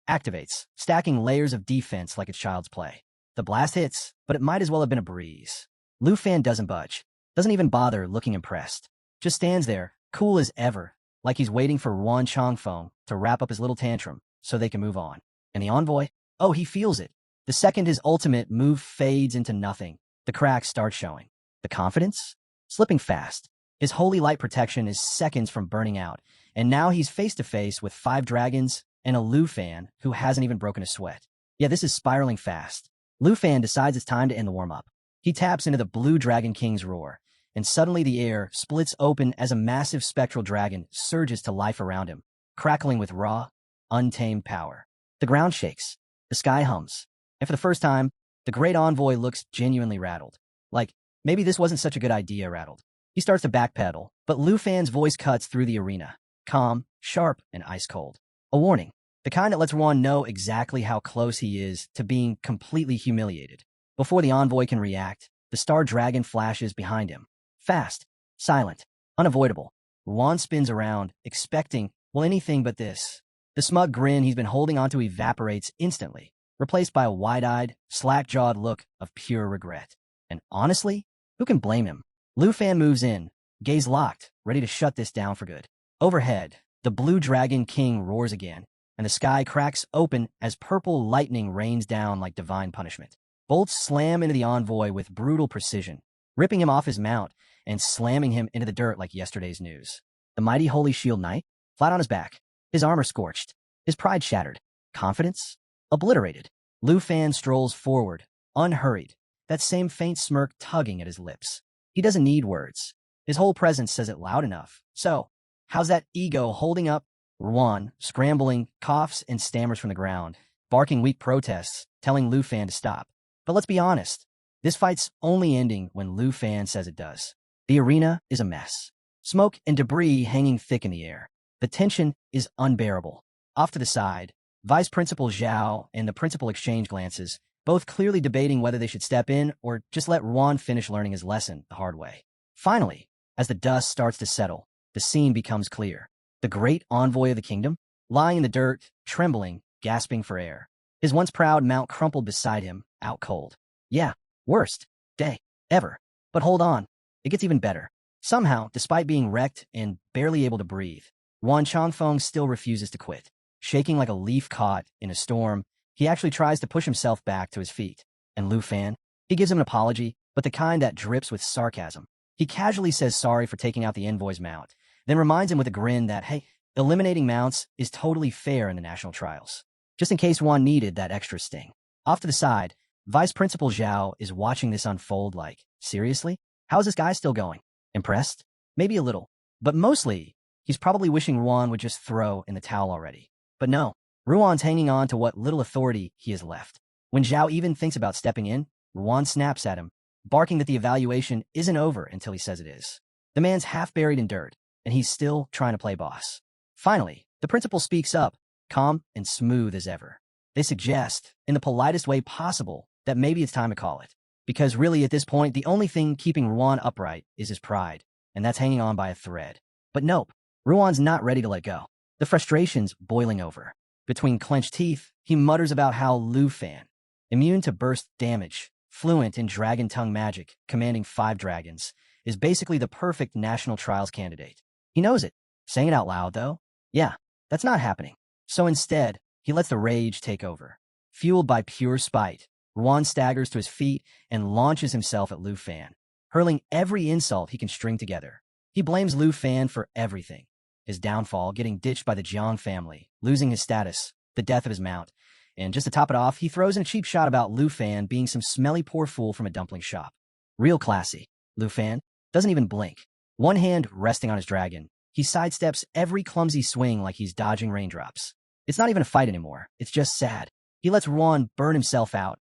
activates, stacking layers of defense like it's child's play. The blast hits, but it might as well have been a breeze. Lu Fan doesn't budge, doesn't even bother looking impressed. Just stands there, cool as ever, like he's waiting for Ruan Changfeng to wrap up his little tantrum so they can move on. And the envoy? Oh, he feels it. The second his ultimate move fades into nothing, the cracks start showing. The confidence? Slipping fast. His holy light protection is seconds from burning out, and now he's face-to-face with 5 dragons and a Lu Fan who hasn't even broken a sweat. Yeah, this is spiraling fast. Lu Fan decides it's time to end the warm-up. He taps into the Blue Dragon King's roar, and suddenly the air splits open as a massive spectral dragon surges to life around him, crackling with raw, untamed power. The ground shakes. The sky hums. And for the first time, the great envoy looks genuinely rattled. Like, maybe this wasn't such a good idea rattled. He starts to backpedal, but Lu Fan's voice cuts through the arena. Calm, sharp, and ice-cold. A warning. The kind that lets Ruan know exactly how close he is to being completely humiliated. Before the envoy can react, the star dragon flashes behind him. Fast, silent, unavoidable. Ruan spins around, expecting, well, anything but this. The smug grin he's been holding onto evaporates instantly, replaced by a wide-eyed, slack-jawed look of pure regret. And honestly, who can blame him? Lu Fan moves in, gaze locked, ready to shut this down for good. Overhead, the Blue Dragon King roars again, and the sky cracks open as purple lightning rains down like divine punishment. Bolts slam into the envoy with brutal precision, ripping him off his mount and slamming him into the dirt like yesterday's news. The mighty Holy Shield Knight, flat on his back, his armor scorched, his pride shattered, confidence obliterated. Lu Fan strolls forward, unhurried, that same faint smirk tugging at his lips. He doesn't need words. His whole presence says it loud enough. So, how's that ego holding up? Ruan, scrambling, coughs and stammers from the ground, barking weak protests, telling Lu Fan to stop. But let's be honest, this fight's only ending when Lu Fan says it does. The arena is a mess. Smoke and debris hanging thick in the air. The tension is unbearable. Off to the side, Vice Principal Zhao and the principal exchange glances, both clearly debating whether they should step in or just let Ruan finish learning his lesson the hard way. Finally, as the dust starts to settle, the scene becomes clear. The great envoy of the kingdom, lying in the dirt, trembling, gasping for air. His once proud mount crumpled beside him, out cold. Yeah, worst day ever. But hold on, it gets even better. Somehow, despite being wrecked and barely able to breathe, Wan Changfeng still refuses to quit. Shaking like a leaf caught in a storm, he actually tries to push himself back to his feet. And Lu Fan, he gives him an apology, but the kind that drips with sarcasm. He casually says sorry for taking out the envoy's mount, then reminds him with a grin that, hey, eliminating mounts is totally fair in the national trials. Just in case Wan needed that extra sting. Off to the side, Vice Principal Zhao is watching this unfold like, seriously? How's this guy still going? Impressed? Maybe a little. But mostly, he's probably wishing Ruan would just throw in the towel already. But no, Ruan's hanging on to what little authority he has left. When Zhao even thinks about stepping in, Ruan snaps at him, barking that the evaluation isn't over until he says it is. The man's half buried in dirt, and he's still trying to play boss. Finally, the principal speaks up, calm and smooth as ever. They suggest, in the politest way possible, that maybe it's time to call it. Because really at this point, the only thing keeping Ruan upright is his pride, and that's hanging on by a thread. But nope, Ruan's not ready to let go. The frustration's boiling over. Between clenched teeth, he mutters about how Lu Fan, immune to burst damage, fluent in dragon tongue magic, commanding 5 dragons, is basically the perfect national trials candidate. He knows it. Saying it out loud, though? Yeah, that's not happening. So instead, he lets the rage take over. Fueled by pure spite, Ruan staggers to his feet and launches himself at Lu Fan, hurling every insult he can string together. He blames Lu Fan for everything. His downfall, getting ditched by the Jiang family, losing his status, the death of his mount, and just to top it off, he throws in a cheap shot about Lu Fan being some smelly poor fool from a dumpling shop. Real classy. Lu Fan doesn't even blink. One hand resting on his dragon, he sidesteps every clumsy swing like he's dodging raindrops. It's not even a fight anymore. It's just sad. He lets Ruan burn himself out,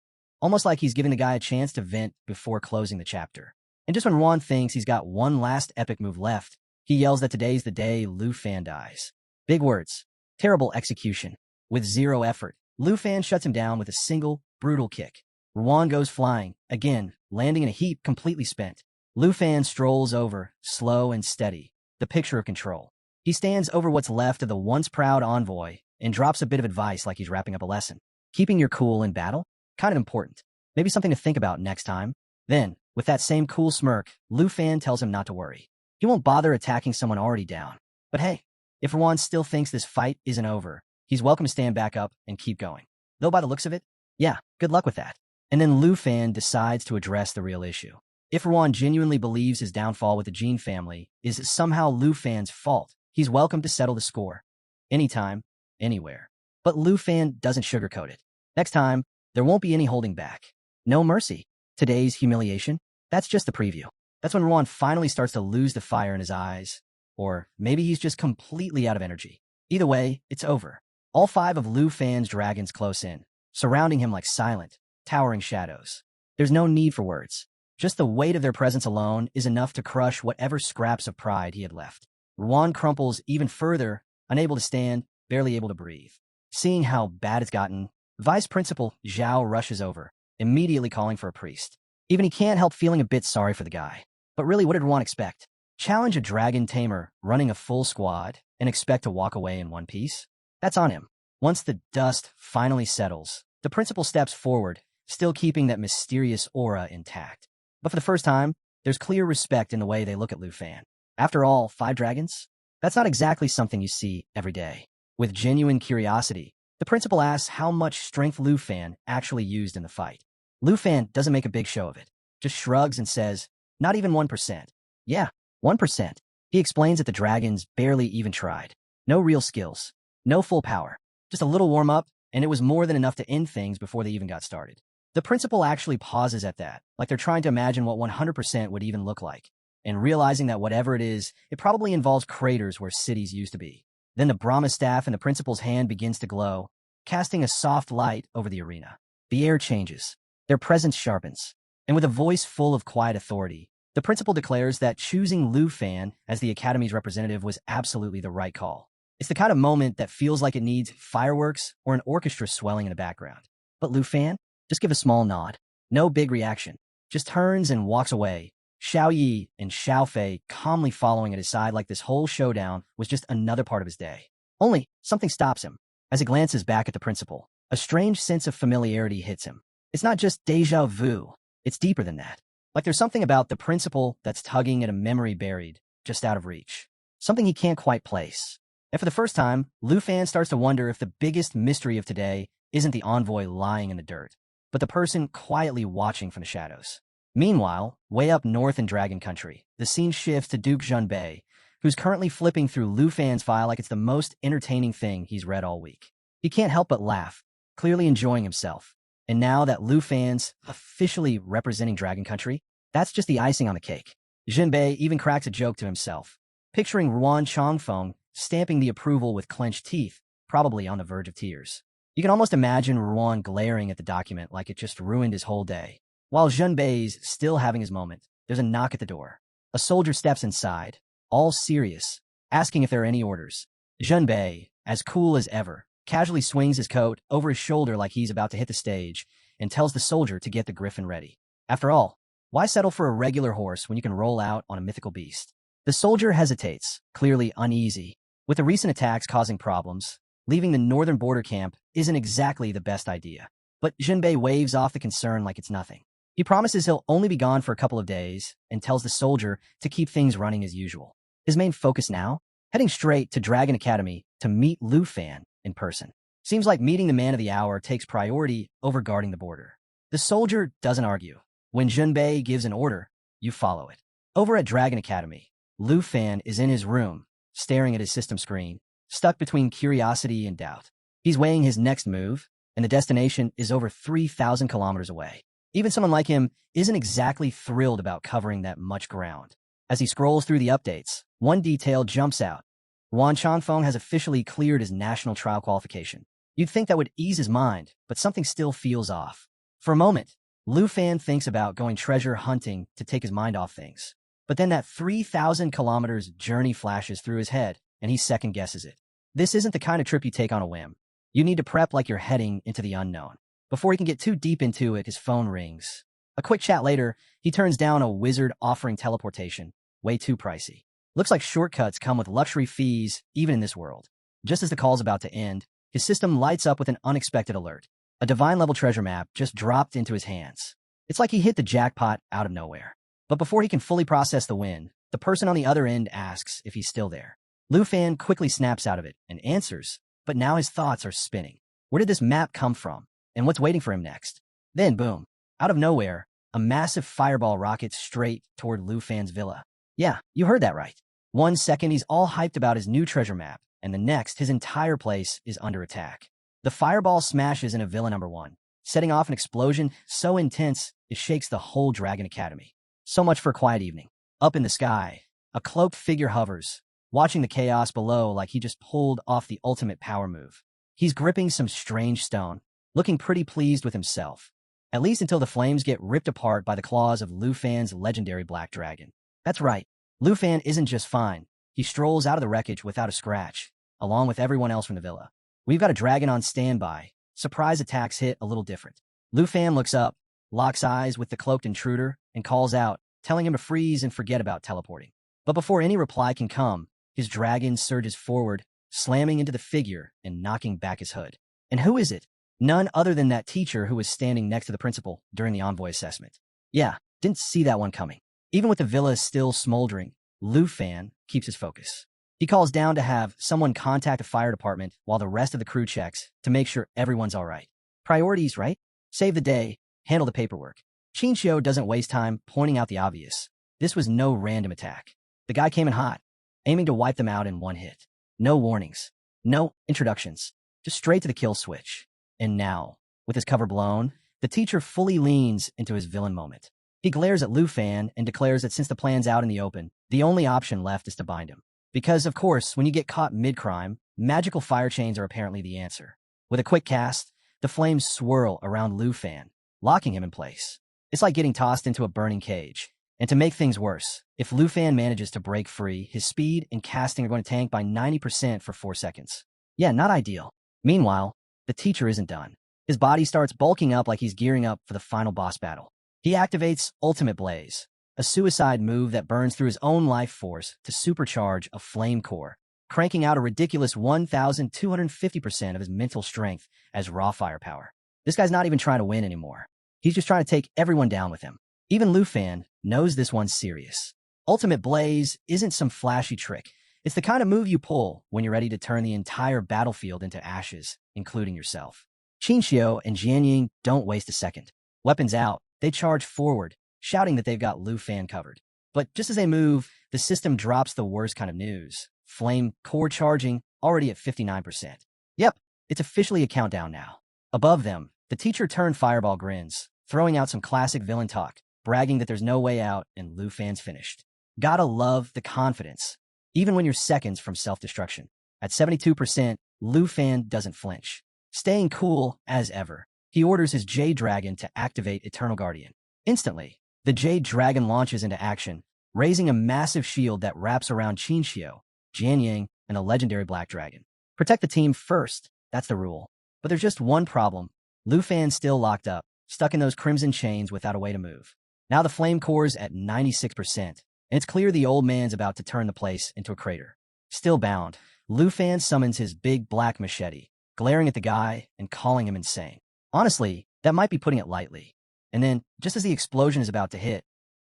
almost like he's giving the guy a chance to vent before closing the chapter. And just when Ruan thinks he's got one last epic move left, he yells that today's the day Lu Fan dies. Big words. Terrible execution. With zero effort, Lu Fan shuts him down with a single, brutal kick. Ruan goes flying, again, landing in a heap completely spent. Lu Fan strolls over, slow and steady, the picture of control. He stands over what's left of the once proud envoy and drops a bit of advice like he's wrapping up a lesson. Keeping your cool in battle? Kind of important. Maybe something to think about next time. Then, with that same cool smirk, Lu Fan tells him not to worry. He won't bother attacking someone already down. But hey, if Ruan still thinks this fight isn't over, he's welcome to stand back up and keep going. Though by the looks of it, yeah, good luck with that. And then Lu Fan decides to address the real issue. If Ruan genuinely believes his downfall with the Jin family is somehow Lu Fan's fault, he's welcome to settle the score. Anytime, anywhere. But Lu Fan doesn't sugarcoat it. Next time, there won't be any holding back. No mercy. Today's humiliation, that's just the preview. That's when Ruan finally starts to lose the fire in his eyes. Or maybe he's just completely out of energy. Either way, it's over. All 5 of Lu Fan's dragons close in, surrounding him like silent, towering shadows. There's no need for words. Just the weight of their presence alone is enough to crush whatever scraps of pride he had left. Ruan crumples even further, unable to stand, barely able to breathe. Seeing how bad it's gotten, Vice Principal Zhao rushes over, immediately calling for a priest. Even he can't help feeling a bit sorry for the guy. But really, what did Ruan expect? Challenge a dragon tamer running a full squad and expect to walk away in one piece? That's on him. Once the dust finally settles, the principal steps forward, still keeping that mysterious aura intact. But for the first time, there's clear respect in the way they look at Lu Fan. After all, 5 dragons? That's not exactly something you see every day. With genuine curiosity, the principal asks how much strength Lu Fan actually used in the fight. Lu Fan doesn't make a big show of it, just shrugs and says, not even 1%. Yeah, 1%. He explains that the dragons barely even tried. No real skills, no full power, just a little warm-up and it was more than enough to end things before they even got started. The principal actually pauses at that, like they're trying to imagine what 100% would even look like, and realizing that whatever it is, it probably involves craters where cities used to be. Then the Brahma staff in the principal's hand begins to glow, casting a soft light over the arena. The air changes. Their presence sharpens. And with a voice full of quiet authority, the principal declares that choosing Lu Fan as the Academy's representative was absolutely the right call. It's the kind of moment that feels like it needs fireworks or an orchestra swelling in the background. But Lu Fan just give a small nod. No big reaction. Just turns and walks away. Xiao Yi and Xiao Fei calmly following at his side like this whole showdown was just another part of his day. Only, something stops him. As he glances back at the principal, a strange sense of familiarity hits him. It's not just deja vu. It's deeper than that. Like there's something about the principal that's tugging at a memory buried, just out of reach. Something he can't quite place. And for the first time, Lu Fan starts to wonder if the biggest mystery of today isn't the envoy lying in the dirt, but the person quietly watching from the shadows. Meanwhile, way up north in Dragon Country, the scene shifts to Duke Junbei, who's currently flipping through Lu Fan's file like it's the most entertaining thing he's read all week. He can't help but laugh, clearly enjoying himself. And now that Lu Fan's officially representing Dragon Country, that's just the icing on the cake. Junbei even cracks a joke to himself, picturing Ruan Chongfeng stamping the approval with clenched teeth, probably on the verge of tears. You can almost imagine Ruan glaring at the document like it just ruined his whole day. While Junbei's still having his moment, there's a knock at the door. A soldier steps inside, all serious, asking if there are any orders. Junbei, as cool as ever, casually swings his coat over his shoulder like he's about to hit the stage and tells the soldier to get the griffin ready. After all, why settle for a regular horse when you can roll out on a mythical beast? The soldier hesitates, clearly uneasy. With the recent attacks causing problems, leaving the northern border camp isn't exactly the best idea. But Junbei waves off the concern like it's nothing. He promises he'll only be gone for a couple of days and tells the soldier to keep things running as usual. His main focus now? Heading straight to Dragon Academy to meet Lu Fan in person. Seems like meeting the man of the hour takes priority over guarding the border. The soldier doesn't argue. When Junbei gives an order, you follow it. Over at Dragon Academy, Lu Fan is in his room, staring at his system screen, stuck between curiosity and doubt. He's weighing his next move, and the destination is over 3,000 kilometers away. Even someone like him isn't exactly thrilled about covering that much ground. As he scrolls through the updates, one detail jumps out. Ruan Chongfeng has officially cleared his national trial qualification. You'd think that would ease his mind, but something still feels off. For a moment, Lu Fan thinks about going treasure hunting to take his mind off things. But then that 3,000 kilometers journey flashes through his head, and he second-guesses it. This isn't the kind of trip you take on a whim. You need to prep like you're heading into the unknown. Before he can get too deep into it, his phone rings. A quick chat later, he turns down a wizard offering teleportation. Way too pricey. Looks like shortcuts come with luxury fees, even in this world. Just as the call's about to end, his system lights up with an unexpected alert. A divine-level treasure map just dropped into his hands. It's like he hit the jackpot out of nowhere. But before he can fully process the win, the person on the other end asks if he's still there. Lu Fan quickly snaps out of it and answers, but now his thoughts are spinning. Where did this map come from? And what's waiting for him next? Then, boom, out of nowhere, a massive fireball rockets straight toward Lu Fan's villa. Yeah, you heard that right. 1 second, he's all hyped about his new treasure map, and the next, his entire place is under attack. The fireball smashes into Villa Number 1, setting off an explosion so intense it shakes the whole Dragon Academy. So much for a quiet evening. Up in the sky, a cloaked figure hovers, watching the chaos below like he just pulled off the ultimate power move. He's gripping some strange stone, looking pretty pleased with himself. At least until the flames get ripped apart by the claws of Lu Fan's legendary black dragon. That's right, Lu Fan isn't just fine. He strolls out of the wreckage without a scratch, along with everyone else from the villa. We've got a dragon on standby. Surprise attacks hit a little different. Lu Fan looks up, locks eyes with the cloaked intruder, and calls out, telling him to freeze and forget about teleporting. But before any reply can come, his dragon surges forward, slamming into the figure and knocking back his hood. And who is it? None other than that teacher who was standing next to the principal during the envoy assessment. Yeah, didn't see that one coming. Even with the villa still smoldering, Lu Fan keeps his focus. He calls down to have someone contact the fire department while the rest of the crew checks to make sure everyone's all right. Priorities, right? Save the day, handle the paperwork. Chinchou doesn't waste time pointing out the obvious. This was no random attack. The guy came in hot, aiming to wipe them out in one hit. No warnings. No introductions. Just straight to the kill switch. And now, with his cover blown, the teacher fully leans into his villain moment. He glares at Lu Fan and declares that since the plan's out in the open, the only option left is to bind him. Because, of course, when you get caught mid-crime, magical fire chains are apparently the answer. With a quick cast, the flames swirl around Lu Fan, locking him in place. It's like getting tossed into a burning cage. And to make things worse, if Lu Fan manages to break free, his speed and casting are going to tank by 90% for 4 seconds. Yeah, not ideal. Meanwhile, the teacher isn't done. His body starts bulking up like he's gearing up for the final boss battle. He activates Ultimate Blaze, a suicide move that burns through his own life force to supercharge a flame core, cranking out a ridiculous 1,250% of his mental strength as raw firepower. This guy's not even trying to win anymore. He's just trying to take everyone down with him. Even Lu Fan knows this one's serious. Ultimate Blaze isn't some flashy trick. It's the kind of move you pull when you're ready to turn the entire battlefield into ashes, including yourself. Qinxiu and Jianying don't waste a second. Weapons out, they charge forward, shouting that they've got Lu Fan covered. But just as they move, the system drops the worst kind of news. Flame core charging, already at 59%. Yep, it's officially a countdown now. Above them, the teacher-turned fireball grins, throwing out some classic villain talk, bragging that there's no way out and Lu Fan's finished. Gotta love the confidence, even when you're seconds from self-destruction. At 72%, Lu Fan doesn't flinch. Staying cool as ever, he orders his Jade Dragon to activate Eternal Guardian. Instantly, the Jade Dragon launches into action, raising a massive shield that wraps around Qinxiu, Jianying, and a legendary Black Dragon. Protect the team first, that's the rule. But there's just one problem. Lu Fan's still locked up, stuck in those crimson chains without a way to move. Now the flame core's at 96%, and it's clear the old man's about to turn the place into a crater. Still bound, Lu Fan summons his big black machete, glaring at the guy and calling him insane. Honestly, that might be putting it lightly. And then, just as the explosion is about to hit,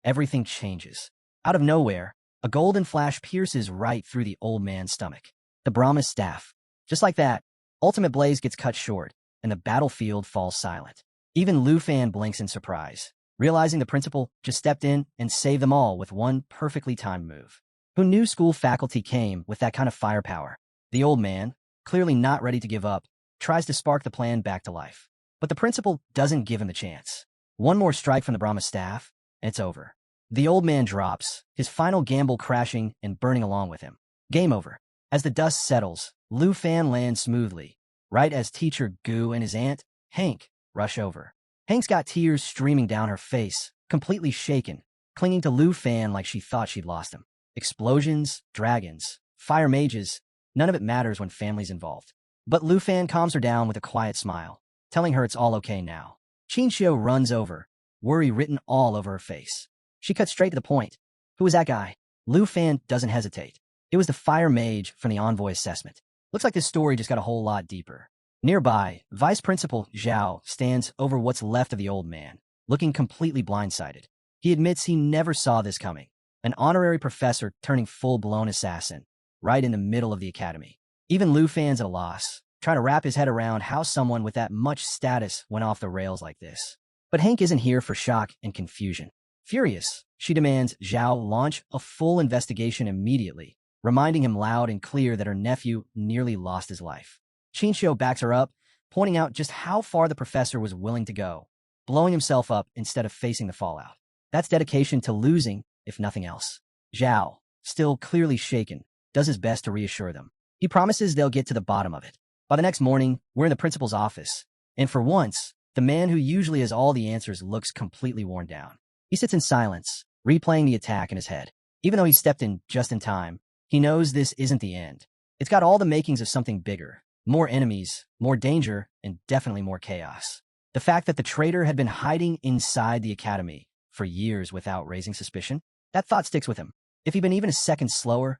everything changes. Out of nowhere, a golden flash pierces right through the old man's stomach. The Brahma's staff. Just like that, Ultimate Blaze gets cut short, and the battlefield falls silent. Even Lu Fan blinks in surprise, realizing the principal just stepped in and saved them all with one perfectly timed move. Who knew school faculty came with that kind of firepower? The old man, clearly not ready to give up, tries to spark the plan back to life. But the principal doesn't give him the chance. One more strike from the Brahma staff, and it's over. The old man drops, his final gamble crashing and burning along with him. Game over. As the dust settles, Lu Fan lands smoothly, right as teacher Gu and his aunt, Hank, rush over. Hank's got tears streaming down her face, completely shaken, clinging to Lu Fan like she thought she'd lost him. Explosions, dragons, fire mages, none of it matters when family's involved. But Lu Fan calms her down with a quiet smile, telling her it's all okay now. Qinxiu runs over, worry written all over her face. She cuts straight to the point. Who was that guy? Lu Fan doesn't hesitate. It was the fire mage from the envoy assessment. Looks like this story just got a whole lot deeper. Nearby, Vice Principal Zhao stands over what's left of the old man, looking completely blindsided. He admits he never saw this coming. An honorary professor turning full-blown assassin, right in the middle of the academy. Even Lu Fan's at a loss, trying to wrap his head around how someone with that much status went off the rails like this. But Hank isn't here for shock and confusion. Furious, she demands Zhao launch a full investigation immediately, reminding him loud and clear that her nephew nearly lost his life. Qinxiu backs her up, pointing out just how far the professor was willing to go, blowing himself up instead of facing the fallout. That's dedication to losing, if nothing else. Zhao, still clearly shaken, does his best to reassure them. He promises they'll get to the bottom of it. By the next morning, we're in the principal's office, and for once, the man who usually has all the answers looks completely worn down. He sits in silence, replaying the attack in his head. Even though he stepped in just in time, he knows this isn't the end. It's got all the makings of something bigger. More enemies, more danger, and definitely more chaos. The fact that the traitor had been hiding inside the academy for years without raising suspicion, that thought sticks with him. If he'd been even a second slower,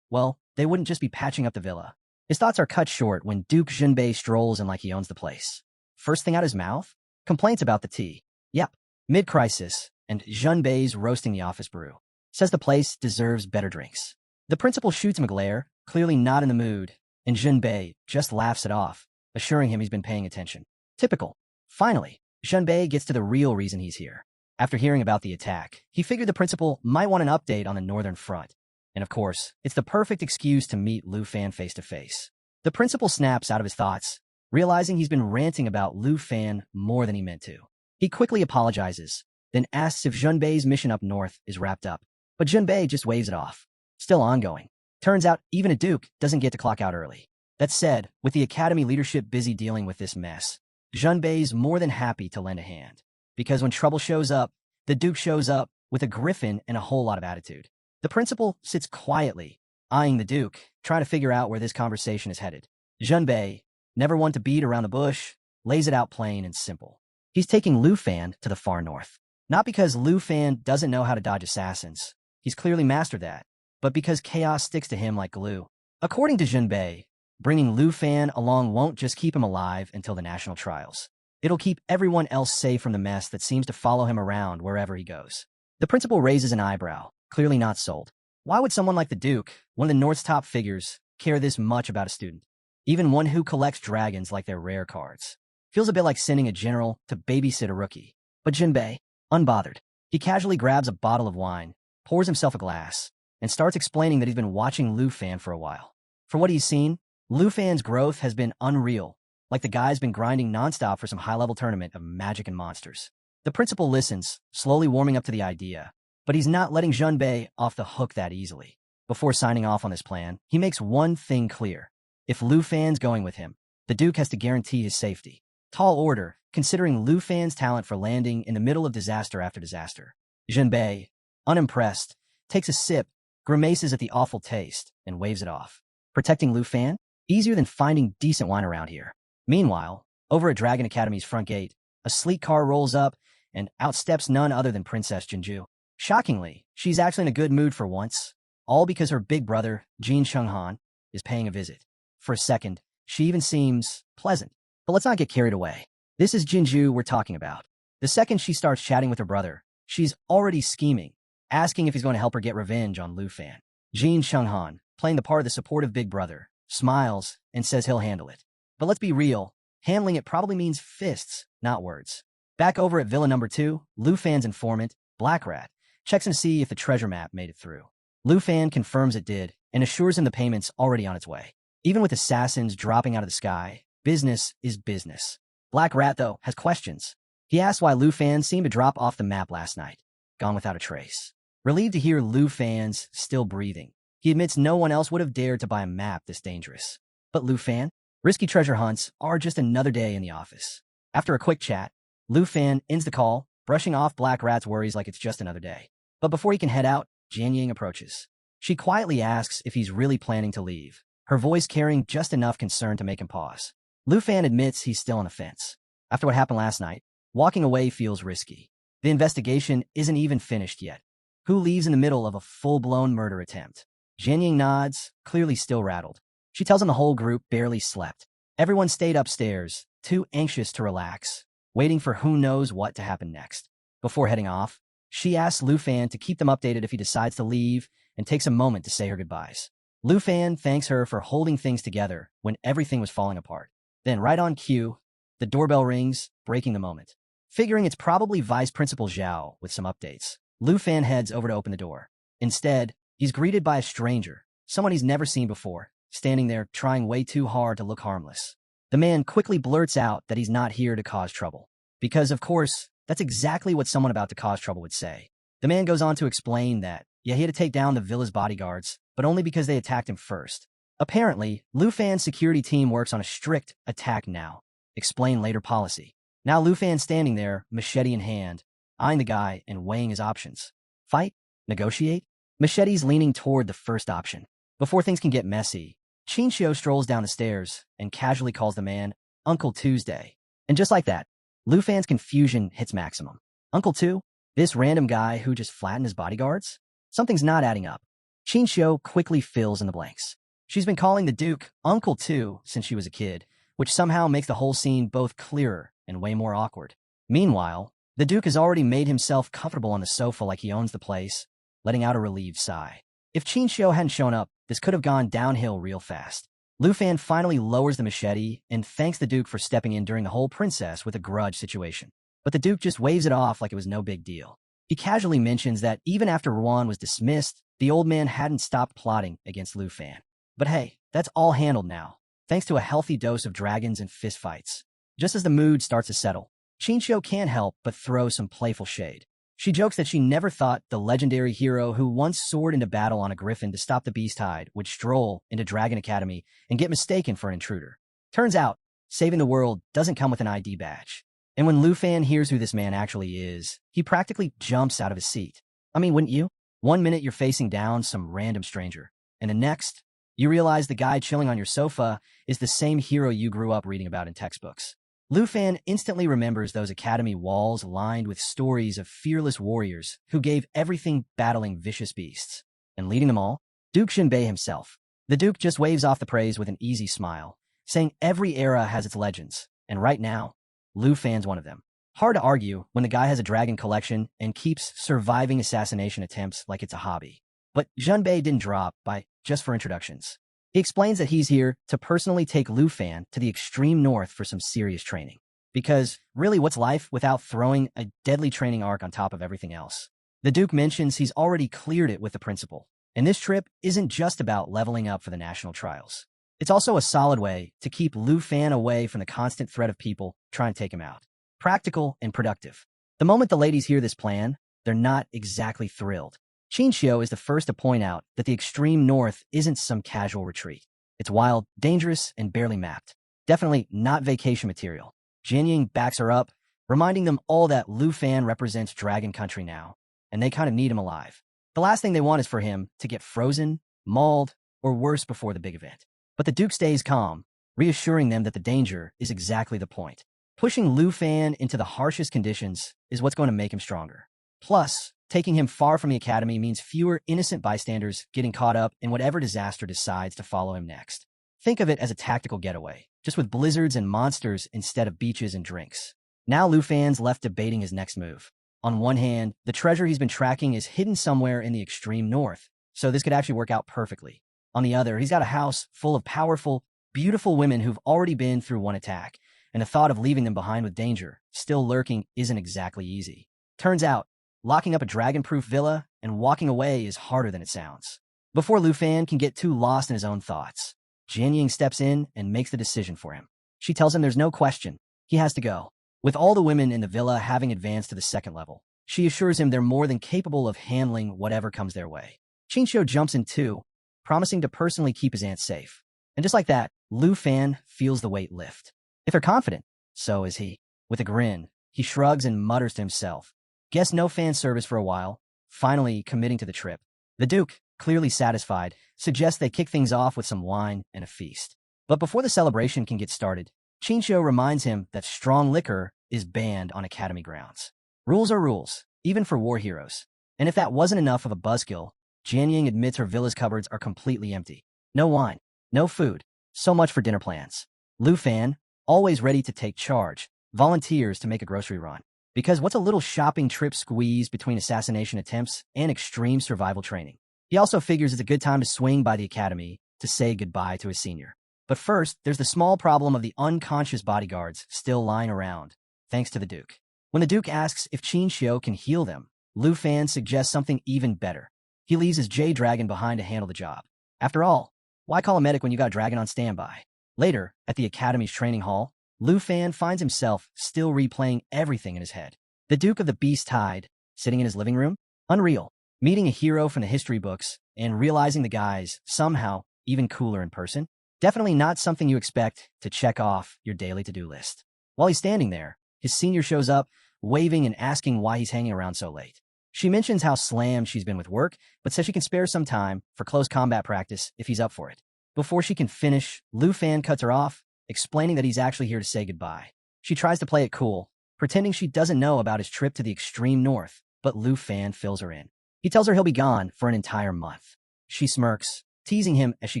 well, they wouldn't just be patching up the villa. His thoughts are cut short when Duke Junbei strolls in like he owns the place. First thing out his mouth? Complaints about the tea. Yep, mid-crisis, and Junbei's roasting the office brew. Says the place deserves better drinks. The principal shoots him a glare, clearly not in the mood, and Junbei just laughs it off, assuring him he's been paying attention. Typical. Finally, Junbei gets to the real reason he's here. After hearing about the attack, he figured the principal might want an update on the northern front. And of course, it's the perfect excuse to meet Lu Fan face to face. The principal snaps out of his thoughts, realizing he's been ranting about Lu Fan more than he meant to. He quickly apologizes, then asks if Junbei's mission up north is wrapped up. But Junbei just waves it off. Still ongoing. Turns out even a duke doesn't get to clock out early. That said, with the academy leadership busy dealing with this mess, Junbei's more than happy to lend a hand. Because when trouble shows up, the duke shows up with a griffin and a whole lot of attitude. The principal sits quietly, eyeing the duke, trying to figure out where this conversation is headed. Junbei, never one to beat around the bush, lays it out plain and simple. He's taking Lu Fan to the far north. Not because Lu Fan doesn't know how to dodge assassins. He's clearly mastered that. But because chaos sticks to him like glue. According to Junbei, bringing Lu Fan along won't just keep him alive until the national trials. It'll keep everyone else safe from the mess that seems to follow him around wherever he goes. The principal raises an eyebrow, clearly not sold. Why would someone like the Duke, one of the North's top figures, care this much about a student? Even one who collects dragons like they're rare cards. Feels a bit like sending a general to babysit a rookie. But Junbei, unbothered, he casually grabs a bottle of wine, pours himself a glass, and starts explaining that he's been watching Lu Fan for a while. For what he's seen, Lu Fan's growth has been unreal, like the guy's been grinding nonstop for some high-level tournament of magic and monsters. The principal listens, slowly warming up to the idea, but he's not letting Junbei off the hook that easily. Before signing off on this plan, he makes one thing clear. If Lu Fan's going with him, the Duke has to guarantee his safety. Tall order, considering Lu Fan's talent for landing in the middle of disaster after disaster. Junbei, unimpressed, takes a sip, grimaces at the awful taste, and waves it off. Protecting Lu Fan? Easier than finding decent wine around here. Meanwhile, over at Dragon Academy's front gate, a sleek car rolls up, and out steps none other than Princess Jinju. Shockingly, she's actually in a good mood for once, all because her big brother, Jin Chunghan, is paying a visit. For a second, she even seems pleasant. But let's not get carried away. This is Jinju we're talking about. The second she starts chatting with her brother, she's already scheming, asking if he's going to help her get revenge on Lu Fan. Jin Chunghan, playing the part of the supportive big brother, smiles and says he'll handle it. But let's be real, handling it probably means fists, not words. Back over at Villa Number 2, Lu Fan's informant, Black Rat, checks to see if the treasure map made it through. Lu Fan confirms it did and assures him the payment's already on its way. Even with assassins dropping out of the sky, business is business. Black Rat, though, has questions. He asks why Lu Fan seemed to drop off the map last night, gone without a trace. Relieved to hear Lu Fan's still breathing, he admits no one else would have dared to buy a map this dangerous. But Lu Fan? Risky treasure hunts are just another day in the office. After a quick chat, Lu Fan ends the call, brushing off Black Rat's worries like it's just another day. But before he can head out, Jian Ying approaches. She quietly asks if he's really planning to leave, her voice carrying just enough concern to make him pause. Lu Fan admits he's still on the fence. After what happened last night, walking away feels risky. The investigation isn't even finished yet. Who leaves in the middle of a full-blown murder attempt? Jian Ying nods, clearly still rattled. She tells him the whole group barely slept. Everyone stayed upstairs, too anxious to relax, waiting for who knows what to happen next. Before heading off, she asks Lu Fan to keep them updated if he decides to leave and takes a moment to say her goodbyes. Lu Fan thanks her for holding things together when everything was falling apart. Then, right on cue, the doorbell rings, breaking the moment. Figuring it's probably Vice Principal Zhao with some updates, Lu Fan heads over to open the door. Instead, he's greeted by a stranger, someone he's never seen before, standing there trying way too hard to look harmless. The man quickly blurts out that he's not here to cause trouble. Because, of course, that's exactly what someone about to cause trouble would say. The man goes on to explain that, yeah, he had to take down the villa's bodyguards, but only because they attacked him first. Apparently, Lu Fan's security team works on a strict attack now. Explain later policy. Now Lu Fan's standing there, machete in hand, eyeing the guy and weighing his options. Fight? Negotiate? Machete's leaning toward the first option. Before things can get messy, Qinxiu strolls down the stairs and casually calls the man Uncle Tuesday. And just like that, Lu Fan's confusion hits maximum. Uncle Tu? This random guy who just flattened his bodyguards? Something's not adding up. Qinxiu quickly fills in the blanks. She's been calling the Duke Uncle Tu since she was a kid, which somehow makes the whole scene both clearer and way more awkward. Meanwhile, the Duke has already made himself comfortable on the sofa like he owns the place, letting out a relieved sigh. If Qinxiu hadn't shown up, this could have gone downhill real fast. Lu Fan finally lowers the machete and thanks the Duke for stepping in during the whole princess with a grudge situation. But the Duke just waves it off like it was no big deal. He casually mentions that even after Ruan was dismissed, the old man hadn't stopped plotting against Lu Fan. But hey, that's all handled now. thanks to a healthy dose of dragons and fistfights. Just as the mood starts to settle, Chinchou can't help but throw some playful shade. She jokes that she never thought the legendary hero who once soared into battle on a griffin to stop the beast tide would stroll into Dragon Academy and get mistaken for an intruder. Turns out, saving the world doesn't come with an ID badge. And when Lu Fan hears who this man actually is, he practically jumps out of his seat. I mean, wouldn't you? One minute you're facing down some random stranger, and the next, you realize the guy chilling on your sofa is the same hero you grew up reading about in textbooks. Lu Fan instantly remembers those academy walls lined with stories of fearless warriors who gave everything battling vicious beasts. And leading them all, Duke Shinbei himself. The Duke just waves off the praise with an easy smile, saying every era has its legends, and right now, Lu Fan's one of them. Hard to argue when the guy has a dragon collection and keeps surviving assassination attempts like it's a hobby. But Junbei didn't drop by just for introductions. He explains that he's here to personally take Lu Fan to the extreme north for some serious training. Because, really, what's life without throwing a deadly training arc on top of everything else? The Duke mentions he's already cleared it with the principal, and this trip isn't just about leveling up for the national trials. It's also a solid way to keep Lu Fan away from the constant threat of people trying to take him out. Practical and productive. The moment the ladies hear this plan, they're not exactly thrilled. Chinchou is the first to point out that the extreme north isn't some casual retreat. It's wild, dangerous, and barely mapped. Definitely not vacation material. Jianying backs her up, reminding them all that Lu Fan represents Dragon Country now, and they kind of need him alive. The last thing they want is for him to get frozen, mauled, or worse before the big event. But the Duke stays calm, reassuring them that the danger is exactly the point. Pushing Lu Fan into the harshest conditions is what's going to make him stronger. Plus, taking him far from the academy means fewer innocent bystanders getting caught up in whatever disaster decides to follow him next. Think of it as a tactical getaway, just with blizzards and monsters instead of beaches and drinks. Now Lu Fan's left debating his next move. On one hand, the treasure he's been tracking is hidden somewhere in the extreme north, so this could actually work out perfectly. On the other, he's got a house full of powerful, beautiful women who've already been through one attack, and the thought of leaving them behind with danger still lurking isn't exactly easy. Turns out, locking up a dragon-proof villa and walking away is harder than it sounds. Before Lu Fan can get too lost in his own thoughts, Jianying steps in and makes the decision for him. She tells him there's no question. He has to go. With all the women in the villa having advanced to the second level, she assures him they're more than capable of handling whatever comes their way. Chinchou jumps in too, promising to personally keep his aunt safe. And just like that, Lu Fan feels the weight lift. If they're confident, so is he. With a grin, he shrugs and mutters to himself. Guess no fan service for a while, finally committing to the trip. The Duke, clearly satisfied, suggests they kick things off with some wine and a feast. But before the celebration can get started, Chinchou reminds him that strong liquor is banned on academy grounds. Rules are rules, even for war heroes. And if that wasn't enough of a buzzkill, Jianying admits her villa's cupboards are completely empty. No wine, no food, so much for dinner plans. Lu Fan, always ready to take charge, volunteers to make a grocery run. Because what's a little shopping trip squeezed between assassination attempts and extreme survival training? He also figures it's a good time to swing by the academy to say goodbye to his senior. But first, there's the small problem of the unconscious bodyguards still lying around, thanks to the Duke. When the Duke asks if Chinchou can heal them, Lu Fan suggests something even better. He leaves his J-Dragon behind to handle the job. After all, why call a medic when you got a dragon on standby? Later, at the academy's training hall, Lu Fan finds himself still replaying everything in his head. The Duke of the Beast Tide, sitting in his living room? Unreal. Meeting a hero from the history books and realizing the guy's somehow even cooler in person? Definitely not something you expect to check off your daily to-do list. While he's standing there, his senior shows up, waving and asking why he's hanging around so late. She mentions how slammed she's been with work, but says she can spare some time for close combat practice if he's up for it. Before she can finish, Lu Fan cuts her off, explaining that he's actually here to say goodbye. She tries to play it cool, pretending she doesn't know about his trip to the extreme north, but Lu Fan fills her in. He tells her he'll be gone for an entire month. She smirks, teasing him as she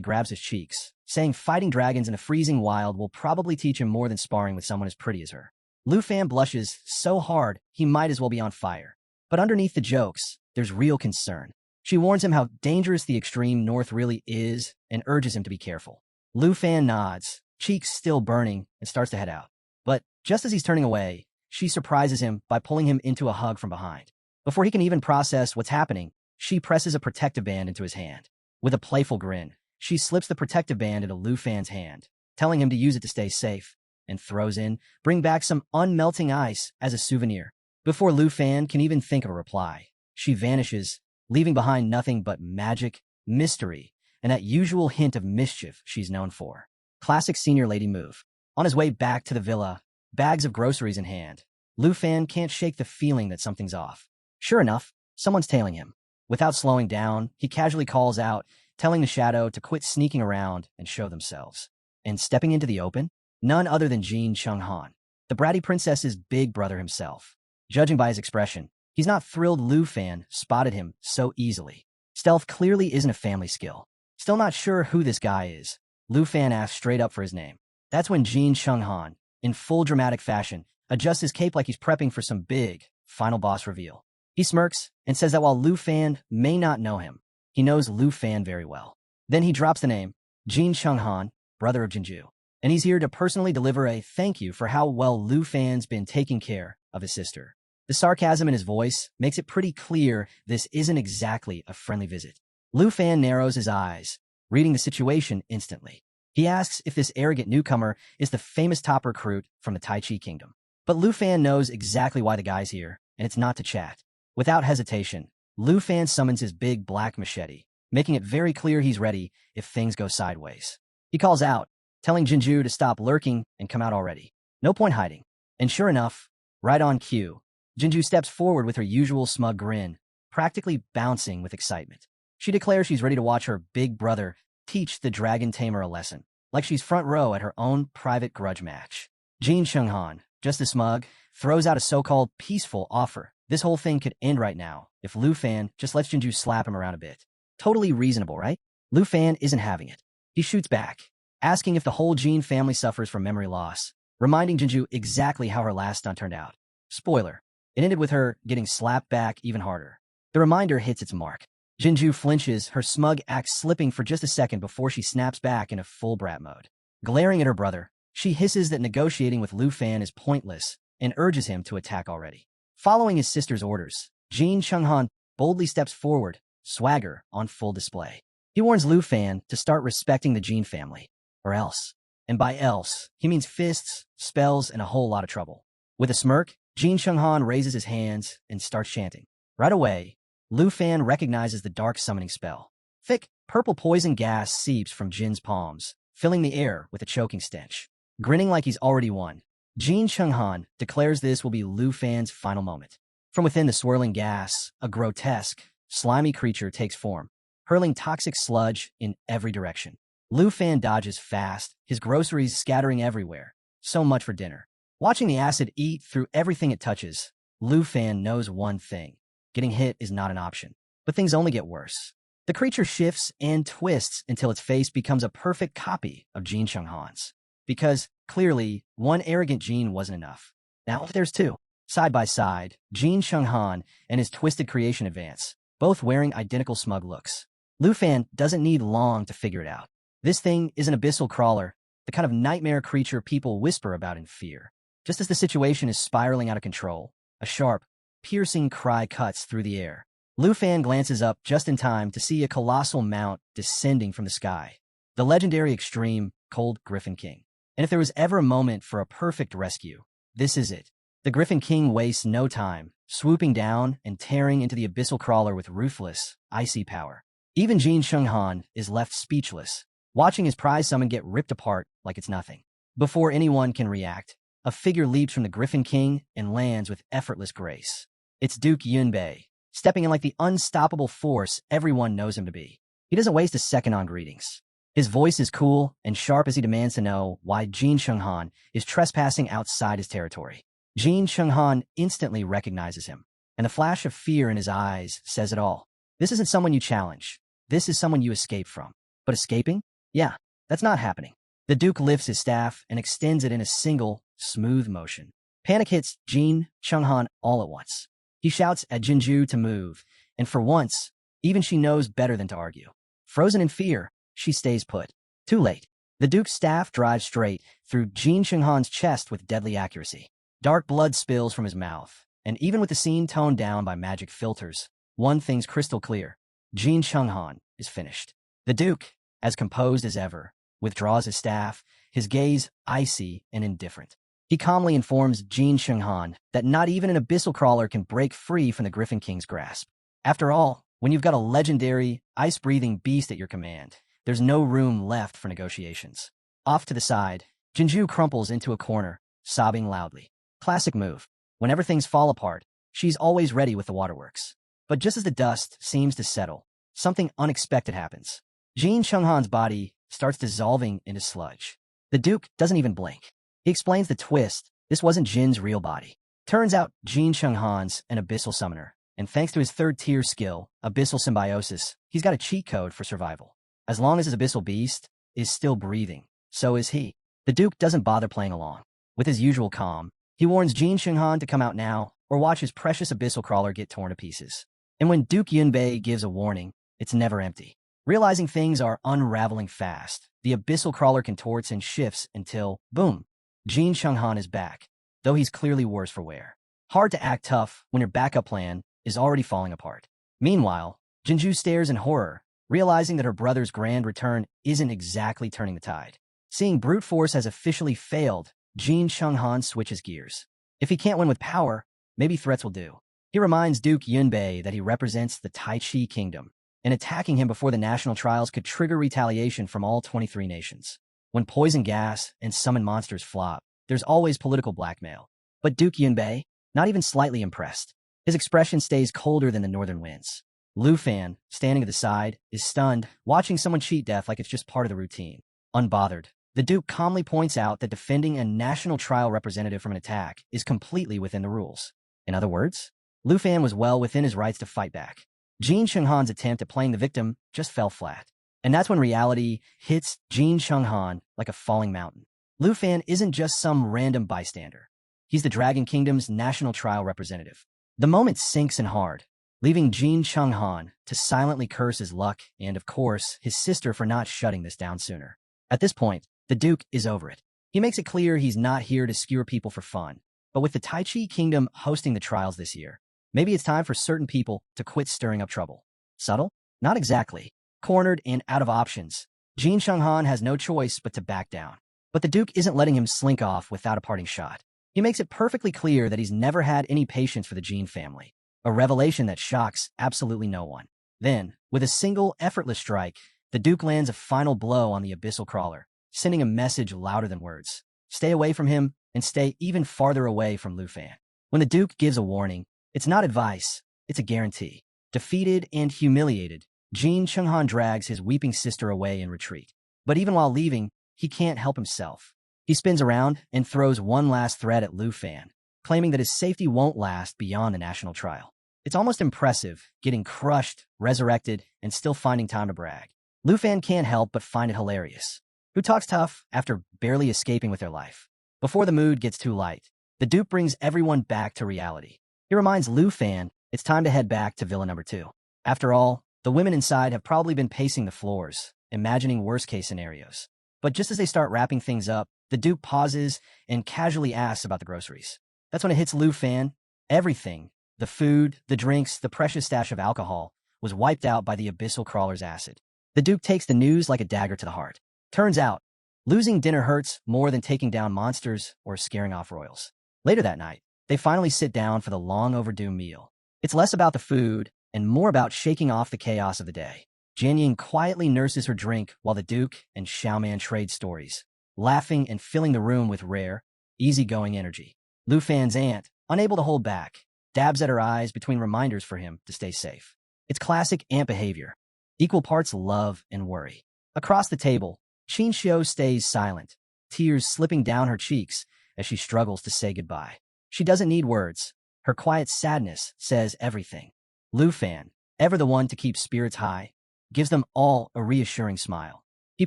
grabs his cheeks, saying fighting dragons in the freezing wild will probably teach him more than sparring with someone as pretty as her. Lu Fan blushes so hard he might as well be on fire. But underneath the jokes, there's real concern. She warns him how dangerous the extreme north really is and urges him to be careful. Lu Fan nods, cheeks still burning, and starts to head out. But just as he's turning away, she surprises him by pulling him into a hug from behind. Before he can even process what's happening, she presses a protective band into his hand. With a playful grin, she slips the protective band into Lu Fan's hand. telling him to use it to stay safe, and throws in, bring back some unmelting ice as a souvenir. Before Lu Fan can even think of a reply, she vanishes, leaving behind nothing but magic, mystery, and that usual hint of mischief she's known for. Classic senior lady move. On his way back to the villa, bags of groceries in hand, Lu Fan can't shake the feeling that something's off. Sure enough, someone's tailing him. Without slowing down, he casually calls out, telling the shadow to quit sneaking around and show themselves. And stepping into the open, none other than Jin Chung-han, the bratty princess's big brother himself. Judging by his expression, he's not thrilled Lu Fan spotted him so easily. Stealth clearly isn't a family skill. Still not sure who this guy is, Lu Fan asks straight up for his name. That's when Jin Chung-han, in full dramatic fashion, adjusts his cape like he's prepping for some big, final boss reveal. He smirks and says that while Lu Fan may not know him, he knows Lu Fan very well. Then he drops the name, Jin Chung-han, brother of Jinju, and he's here to personally deliver a thank you for how well Lu Fan's been taking care of his sister. The sarcasm in his voice makes it pretty clear this isn't exactly a friendly visit. Lu Fan narrows his eyes, reading the situation instantly. He asks if this arrogant newcomer is the famous top recruit from the Tai Chi Kingdom. But Lu Fan knows exactly why the guy's here, and it's not to chat. Without hesitation, Lu Fan summons his big black machete, making it very clear he's ready if things go sideways. He calls out, telling Jinju to stop lurking and come out already. No point hiding. And sure enough, right on cue, Jinju steps forward with her usual smug grin, practically bouncing with excitement. She declares she's ready to watch her big brother teach the dragon tamer a lesson, like she's front row at her own private grudge match. Jin Chung-han, just as smug, throws out a so-called peaceful offer. This whole thing could end right now if Lu Fan just lets Jinju slap him around a bit. Totally reasonable, right? Lu Fan isn't having it. He shoots back, asking if the whole Jin family suffers from memory loss, reminding Jinju exactly how her last stunt turned out. Spoiler, it ended with her getting slapped back even harder. The reminder hits its mark. Jinju flinches, her smug act slipping for just a second before she snaps back into full brat mode. Glaring at her brother, she hisses that negotiating with Lu Fan is pointless and urges him to attack already. Following his sister's orders, Jin Chung-han boldly steps forward, swagger on full display. He warns Lu Fan to start respecting the Jin family, or else. And by else, he means fists, spells, and a whole lot of trouble. With a smirk, Jin Chung-han raises his hands and starts chanting. Right away, Lu Fan recognizes the dark summoning spell. Thick, purple poison gas seeps from Jin's palms, filling the air with a choking stench. Grinning like he's already won, Jin Chung-han declares this will be Lu Fan's final moment. From within the swirling gas, a grotesque, slimy creature takes form, hurling toxic sludge in every direction. Lu Fan dodges fast, his groceries scattering everywhere. So much for dinner. Watching the acid eat through everything it touches, Lu Fan knows one thing. Getting hit is not an option. But things only get worse. The creature shifts and twists until its face becomes a perfect copy of Jin Chung-han's. Because, clearly, one arrogant Jin wasn't enough. Now there's two. Side by side, Jin Chung-han and his twisted creation advance, both wearing identical smug looks. Lu Fan doesn't need long to figure it out. This thing is an abyssal crawler, the kind of nightmare creature people whisper about in fear. Just as the situation is spiraling out of control, a sharp, piercing cry cuts through the air. Lu Fan glances up just in time to see a colossal mount descending from the sky. The legendary extreme, cold Griffin King. And if there was ever a moment for a perfect rescue, this is it. The Griffin King wastes no time, swooping down and tearing into the abyssal crawler with ruthless, icy power. Even Jin Chung-han is left speechless, watching his prize summon get ripped apart like it's nothing. Before anyone can react, a figure leaps from the Griffin King and lands with effortless grace. It's Duke Yunbei, stepping in like the unstoppable force everyone knows him to be. He doesn't waste a second on greetings. His voice is cool and sharp as he demands to know why Jin Chung-han is trespassing outside his territory. Jin Chung-han instantly recognizes him, and the flash of fear in his eyes says it all. This isn't someone you challenge. This is someone you escape from. But escaping? Yeah, that's not happening. The Duke lifts his staff and extends it in a single, smooth motion. Panic hits Jin Chung-han all at once. He shouts at Jinju to move, and for once, even she knows better than to argue. Frozen in fear, she stays put. Too late. The Duke's staff drives straight through Jin Chung-han's chest with deadly accuracy. Dark blood spills from his mouth, and even with the scene toned down by magic filters, one thing's crystal clear. Jin Chung-han is finished. The Duke, as composed as ever, withdraws his staff, his gaze icy and indifferent. He calmly informs Jin Shenghan that not even an abyssal crawler can break free from the Griffin King's grasp. After all, when you've got a legendary, ice-breathing beast at your command, there's no room left for negotiations. Off to the side, Jinju crumples into a corner, sobbing loudly. Classic move. Whenever things fall apart, she's always ready with the waterworks. But just as the dust seems to settle, something unexpected happens. Jin Shenghan's body starts dissolving into sludge. The Duke doesn't even blink. He explains the twist. This wasn't Jin's real body. Turns out Jin Shenghan's an abyssal summoner, and thanks to his third-tier skill, Abyssal Symbiosis, he's got a cheat code for survival. As long as his abyssal beast is still breathing, so is he. The Duke doesn't bother playing along. With his usual calm, he warns Jin Shenghan to come out now or watch his precious abyssal crawler get torn to pieces. And when Duke Yunbei gives a warning, it's never empty. Realizing things are unraveling fast, the abyssal crawler contorts and shifts until, boom, Jin Shenghan is back, though he's clearly worse for wear. Hard to act tough when your backup plan is already falling apart. Meanwhile, Jinju stares in horror, realizing that her brother's grand return isn't exactly turning the tide. Seeing brute force has officially failed, Jin Shenghan switches gears. If he can't win with power, maybe threats will do. He reminds Duke Yunbei that he represents the Tai Chi Kingdom, and attacking him before the national trials could trigger retaliation from all 23 nations. When poison gas and summon monsters flop, there's always political blackmail. But Duke Yunbei, not even slightly impressed. His expression stays colder than the northern winds. Lu Fan, standing at the side, is stunned, watching someone cheat death like it's just part of the routine. Unbothered, the Duke calmly points out that defending a national trial representative from an attack is completely within the rules. In other words, Lu Fan was well within his rights to fight back. Jin Shenghan's attempt at playing the victim just fell flat. And that's when reality hits Jin Shenghan like a falling mountain. Lu Fan isn't just some random bystander. He's the Dragon Kingdom's national trial representative. The moment sinks in hard, leaving Jin Shenghan to silently curse his luck and, of course, his sister for not shutting this down sooner. At this point, the Duke is over it. He makes it clear he's not here to skewer people for fun. But with the Tai Chi Kingdom hosting the trials this year, maybe it's time for certain people to quit stirring up trouble. Subtle? Not exactly. Cornered and out of options, Jin Shenghan has no choice but to back down. But the Duke isn't letting him slink off without a parting shot. He makes it perfectly clear that he's never had any patience for the Jin family, a revelation that shocks absolutely no one. Then, with a single, effortless strike, the Duke lands a final blow on the abyssal crawler, sending a message louder than words. Stay away from him, and stay even farther away from Lu Fan. When the Duke gives a warning, it's not advice, it's a guarantee. Defeated and humiliated, Jin Shenghan drags his weeping sister away in retreat. But even while leaving, he can't help himself. He spins around and throws one last threat at Lu Fan, claiming that his safety won't last beyond the national trial. It's almost impressive, getting crushed, resurrected, and still finding time to brag. Lu Fan can't help but find it hilarious. Who talks tough after barely escaping with their life? Before the mood gets too light, the Duke brings everyone back to reality. He reminds Lu Fan it's time to head back to Villa Number 2. After all, the women inside have probably been pacing the floors, imagining worst-case scenarios. But just as they start wrapping things up, the Duke pauses and casually asks about the groceries. That's when it hits Lu Fan. Everything, the food, the drinks, the precious stash of alcohol, was wiped out by the abyssal crawler's acid. The Duke takes the news like a dagger to the heart. Turns out, losing dinner hurts more than taking down monsters or scaring off royals. Later that night, they finally sit down for the long-overdue meal. It's less about the food and more about shaking off the chaos of the day. Jianying quietly nurses her drink while the Duke and Xiaoman trade stories, laughing and filling the room with rare, easygoing energy. Lu Fan's aunt, unable to hold back, dabs at her eyes between reminders for him to stay safe. It's classic aunt behavior, equal parts love and worry. Across the table, Qin Xiu stays silent, tears slipping down her cheeks as she struggles to say goodbye. She doesn't need words. Her quiet sadness says everything. Lu Fan, ever the one to keep spirits high, gives them all a reassuring smile. He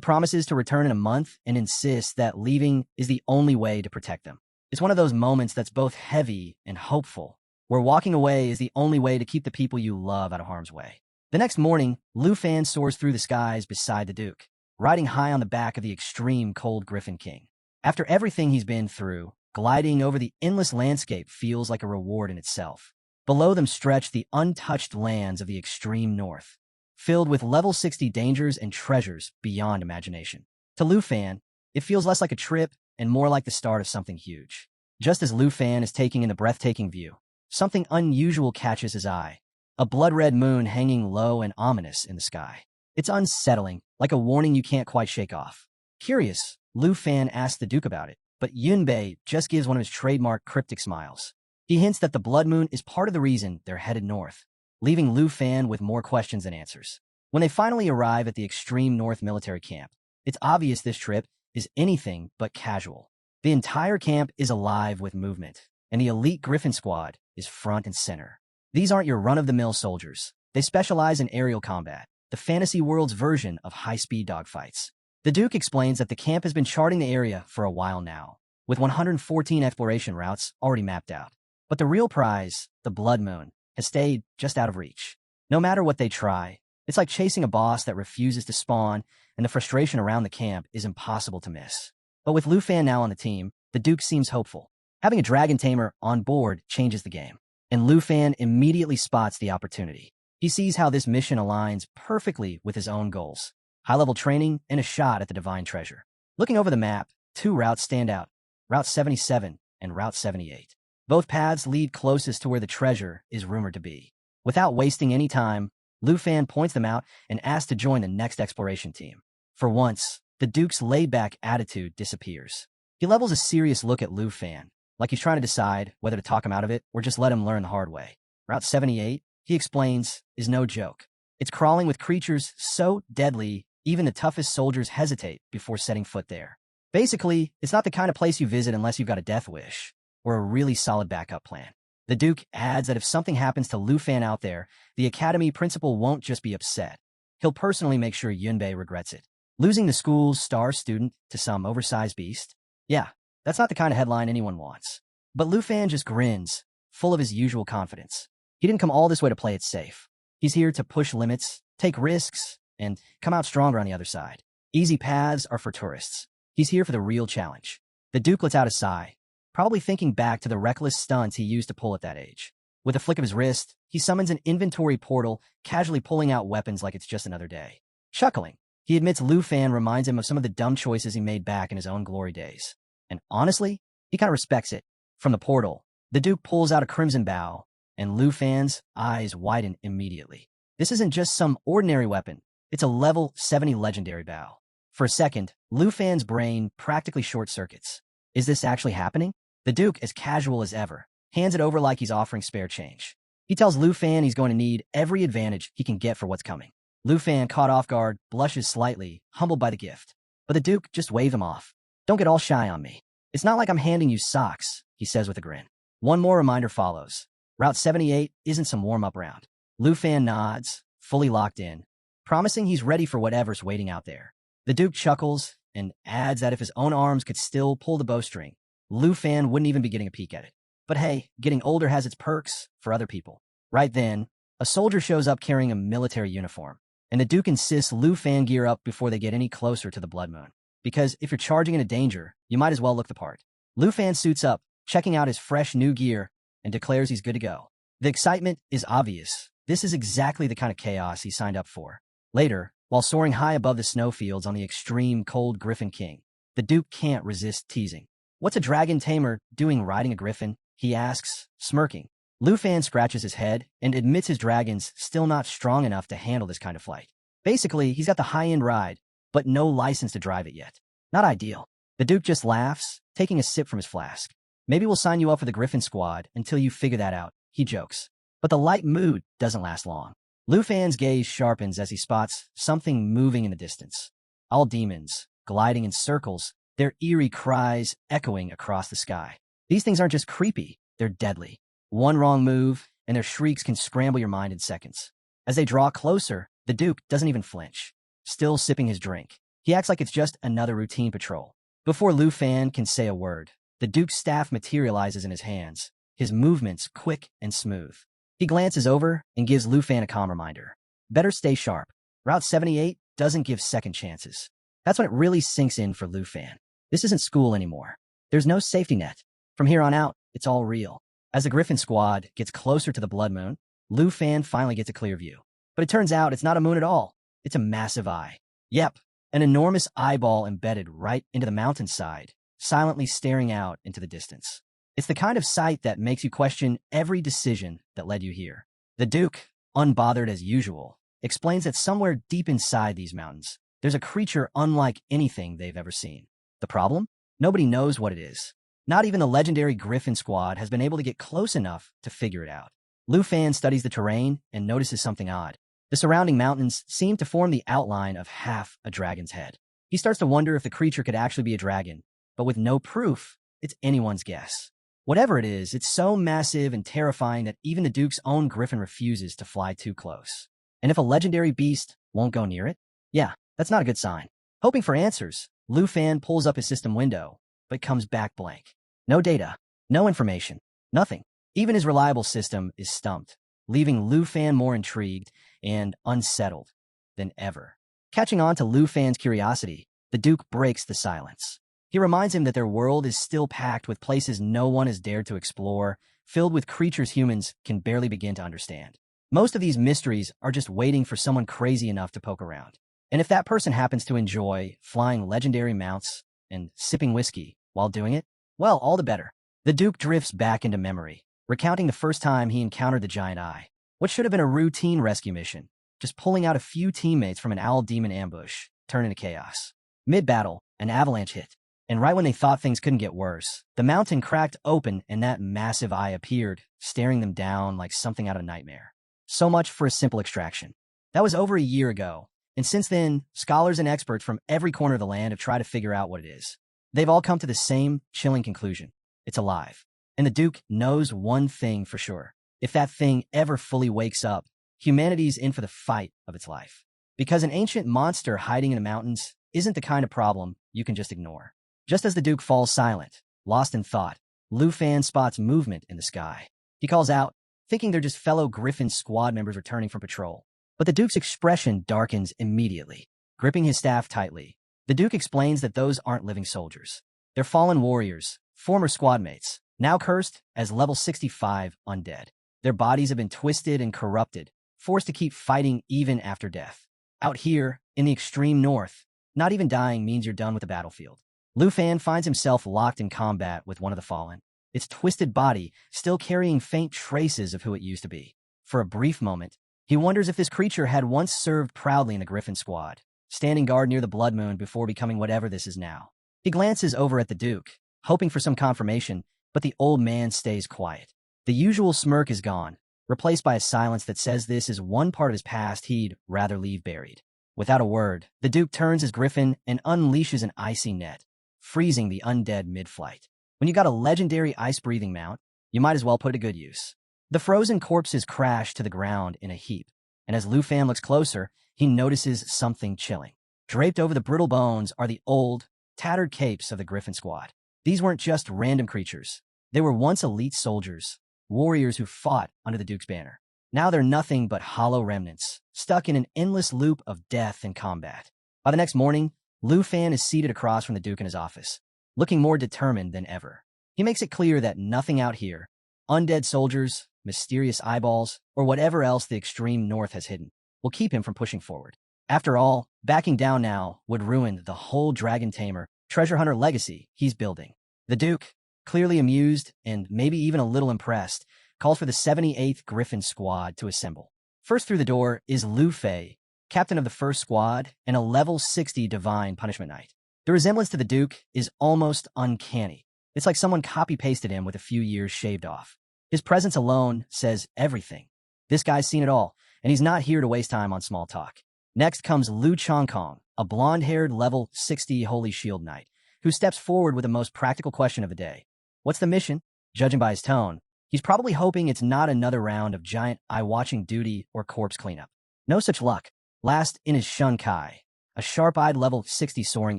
promises to return in a month and insists that leaving is the only way to protect them. It's one of those moments that's both heavy and hopeful, where walking away is the only way to keep the people you love out of harm's way. The next morning, Lu Fan soars through the skies beside the Duke, riding high on the back of the extreme cold Griffin King. After everything he's been through, gliding over the endless landscape feels like a reward in itself. Below them stretch the untouched lands of the extreme north, filled with level 60 dangers and treasures beyond imagination. To Lu Fan, it feels less like a trip and more like the start of something huge. Just as Lu Fan is taking in the breathtaking view, something unusual catches his eye. A blood-red moon hanging low and ominous in the sky. It's unsettling, like a warning you can't quite shake off. Curious, Lu Fan asks the Duke about it, but Yunbei just gives one of his trademark cryptic smiles. He hints that the blood moon is part of the reason they're headed north, leaving Lu Fan with more questions than answers. When they finally arrive at the extreme north military camp, it's obvious this trip is anything but casual. The entire camp is alive with movement, and the elite Griffin squad is front and center. These aren't your run-of-the-mill soldiers. They specialize in aerial combat, the fantasy world's version of high-speed dogfights. The Duke explains that the camp has been charting the area for a while now, with 114 exploration routes already mapped out. But the real prize, the Blood Moon, has stayed just out of reach. No matter what they try, it's like chasing a boss that refuses to spawn, and the frustration around the camp is impossible to miss. But with Lu Fan now on the team, the Duke seems hopeful. Having a Dragon Tamer on board changes the game, and Lu Fan immediately spots the opportunity. He sees how this mission aligns perfectly with his own goals. High-level training and a shot at the Divine Treasure. Looking over the map, two routes stand out, Route 77 and Route 78. Both paths lead closest to where the treasure is rumored to be. Without wasting any time, Lu Fan points them out and asks to join the next exploration team. For once, the Duke's laid-back attitude disappears. He levels a serious look at Lu Fan, like he's trying to decide whether to talk him out of it or just let him learn the hard way. Route 78, he explains, is no joke. It's crawling with creatures so deadly, even the toughest soldiers hesitate before setting foot there. Basically, it's not the kind of place you visit unless you've got a death wish or a really solid backup plan. The Duke adds that if something happens to Lu Fan out there, the Academy principal won't just be upset. He'll personally make sure Yunbei regrets it. Losing the school's star student to some oversized beast? Yeah, that's not the kind of headline anyone wants. But Lu Fan just grins, full of his usual confidence. He didn't come all this way to play it safe. He's here to push limits, take risks, and come out stronger on the other side. Easy paths are for tourists. He's here for the real challenge. The Duke lets out a sigh, probably thinking back to the reckless stunts he used to pull at that age. With a flick of his wrist, he summons an inventory portal, casually pulling out weapons like it's just another day. Chuckling, he admits Lu Fan reminds him of some of the dumb choices he made back in his own glory days. And honestly, he kind of respects it. From the portal, the Duke pulls out a crimson bow, and Lu Fan's eyes widen immediately. This isn't just some ordinary weapon. It's a level 70 legendary bow. For a second, Lu Fan's brain practically short-circuits. Is this actually happening? The Duke, as casual as ever, hands it over like he's offering spare change. He tells Lu Fan he's going to need every advantage he can get for what's coming. Lu Fan, caught off guard, blushes slightly, humbled by the gift. But the Duke just waves him off. Don't get all shy on me. It's not like I'm handing you socks, he says with a grin. One more reminder follows. Route 78 isn't some warm-up round. Lu Fan nods, fully locked in, promising he's ready for whatever's waiting out there. The Duke chuckles and adds that if his own arms could still pull the bowstring, Lu Fan wouldn't even be getting a peek at it. But hey, getting older has its perks for other people. Right then, a soldier shows up carrying a military uniform, and the Duke insists Lu Fan gear up before they get any closer to the Blood Moon. Because if you're charging into danger, you might as well look the part. Lu Fan suits up, checking out his fresh new gear, and declares he's good to go. The excitement is obvious. This is exactly the kind of chaos he signed up for. Later, while soaring high above the snowfields on the extreme cold Griffin King, the Duke can't resist teasing. What's a dragon tamer doing riding a griffin? He asks, smirking. Lu Fan scratches his head and admits his dragon's still not strong enough to handle this kind of flight. Basically, he's got the high-end ride, but no license to drive it yet. Not ideal. The Duke just laughs, taking a sip from his flask. Maybe we'll sign you up for the Griffin squad until you figure that out, he jokes. But the light mood doesn't last long. Lu Fan's gaze sharpens as he spots something moving in the distance. All demons, gliding in circles, their eerie cries echoing across the sky. These things aren't just creepy, they're deadly. One wrong move, and their shrieks can scramble your mind in seconds. As they draw closer, the Duke doesn't even flinch, still sipping his drink. He acts like it's just another routine patrol. Before Lu Fan can say a word, the Duke's staff materializes in his hands, his movements quick and smooth. He glances over and gives Lu Fan a calm reminder. Better stay sharp. Route 78 doesn't give second chances. That's when it really sinks in for Lu Fan. This isn't school anymore. There's no safety net. From here on out, it's all real. As the Griffin squad gets closer to the Blood Moon, Lu Fan finally gets a clear view. But it turns out it's not a moon at all. It's a massive eye. Yep, an enormous eyeball embedded right into the mountainside, silently staring out into the distance. It's the kind of sight that makes you question every decision that led you here. The Duke, unbothered as usual, explains that somewhere deep inside these mountains, there's a creature unlike anything they've ever seen. The problem? Nobody knows what it is. Not even the legendary Griffin Squad has been able to get close enough to figure it out. Lu Fan studies the terrain and notices something odd. The surrounding mountains seem to form the outline of half a dragon's head. He starts to wonder if the creature could actually be a dragon, but with no proof, it's anyone's guess. Whatever it is, it's so massive and terrifying that even the Duke's own griffin refuses to fly too close. And if a legendary beast won't go near it? Yeah, that's not a good sign. Hoping for answers, Lu Fan pulls up his system window, but comes back blank. No data, no information, nothing. Even his reliable system is stumped, leaving Lu Fan more intrigued and unsettled than ever. Catching on to Lu Fan's curiosity, the Duke breaks the silence. He reminds him that their world is still packed with places no one has dared to explore, filled with creatures humans can barely begin to understand. Most of these mysteries are just waiting for someone crazy enough to poke around. And if that person happens to enjoy flying legendary mounts and sipping whiskey while doing it, well, all the better. The Duke drifts back into memory, recounting the first time he encountered the giant eye. What should have been a routine rescue mission, just pulling out a few teammates from an owl demon ambush, turned into chaos. Mid-battle, an avalanche hit, and right when they thought things couldn't get worse, the mountain cracked open and that massive eye appeared, staring them down like something out of a nightmare. So much for a simple extraction. That was over a year ago, and since then, scholars and experts from every corner of the land have tried to figure out what it is. They've all come to the same chilling conclusion. It's alive. And the Duke knows one thing for sure. If that thing ever fully wakes up, humanity's in for the fight of its life. Because an ancient monster hiding in the mountains isn't the kind of problem you can just ignore. Just as the Duke falls silent, lost in thought, Lu Fan spots movement in the sky. He calls out, thinking they're just fellow Griffin Squad members returning from patrol. But the Duke's expression darkens immediately. Gripping his staff tightly, the Duke explains that those aren't living soldiers. They're fallen warriors, former squad mates, now cursed as level 65 undead. Their bodies have been twisted and corrupted, forced to keep fighting even after death. Out here, in the extreme north, not even dying means you're done with the battlefield. Lu Fan finds himself locked in combat with one of the fallen, its twisted body still carrying faint traces of who it used to be. For a brief moment, he wonders if this creature had once served proudly in the Griffin Squad, standing guard near the Blood Moon before becoming whatever this is now. He glances over at the Duke, hoping for some confirmation, but the old man stays quiet. The usual smirk is gone, replaced by a silence that says this is one part of his past he'd rather leave buried. Without a word, the Duke turns his griffin and unleashes an icy net, freezing the undead mid-flight. When you got a legendary ice-breathing mount, you might as well put it to good use. The frozen corpses crash to the ground in a heap, and as Lu Fan looks closer, he notices something chilling. Draped over the brittle bones are the old, tattered capes of the Griffin Squad. These weren't just random creatures. They were once elite soldiers, warriors who fought under the Duke's banner. Now they're nothing but hollow remnants, stuck in an endless loop of death and combat. By the next morning, Lu Fan is seated across from the Duke in his office, looking more determined than ever. He makes it clear that nothing out here, undead soldiers, mysterious eyeballs, or whatever else the extreme north has hidden, will keep him from pushing forward. After all, backing down now would ruin the whole Dragon Tamer, treasure hunter legacy he's building. The Duke, clearly amused and maybe even a little impressed, calls for the 78th Griffin Squad to assemble. First through the door is Lu Fei, captain of the first squad and a level 60 Divine Punishment Knight. The resemblance to the Duke is almost uncanny. It's like someone copy-pasted him with a few years shaved off. His presence alone says everything. This guy's seen it all, and he's not here to waste time on small talk. Next comes Lu Chongkong, a blonde-haired level 60 Holy Shield Knight, who steps forward with the most practical question of the day. What's the mission? Judging by his tone, he's probably hoping it's not another round of giant eye-watching duty or corpse cleanup. No such luck. Last in is Shun Kai, a sharp-eyed level 60 Soaring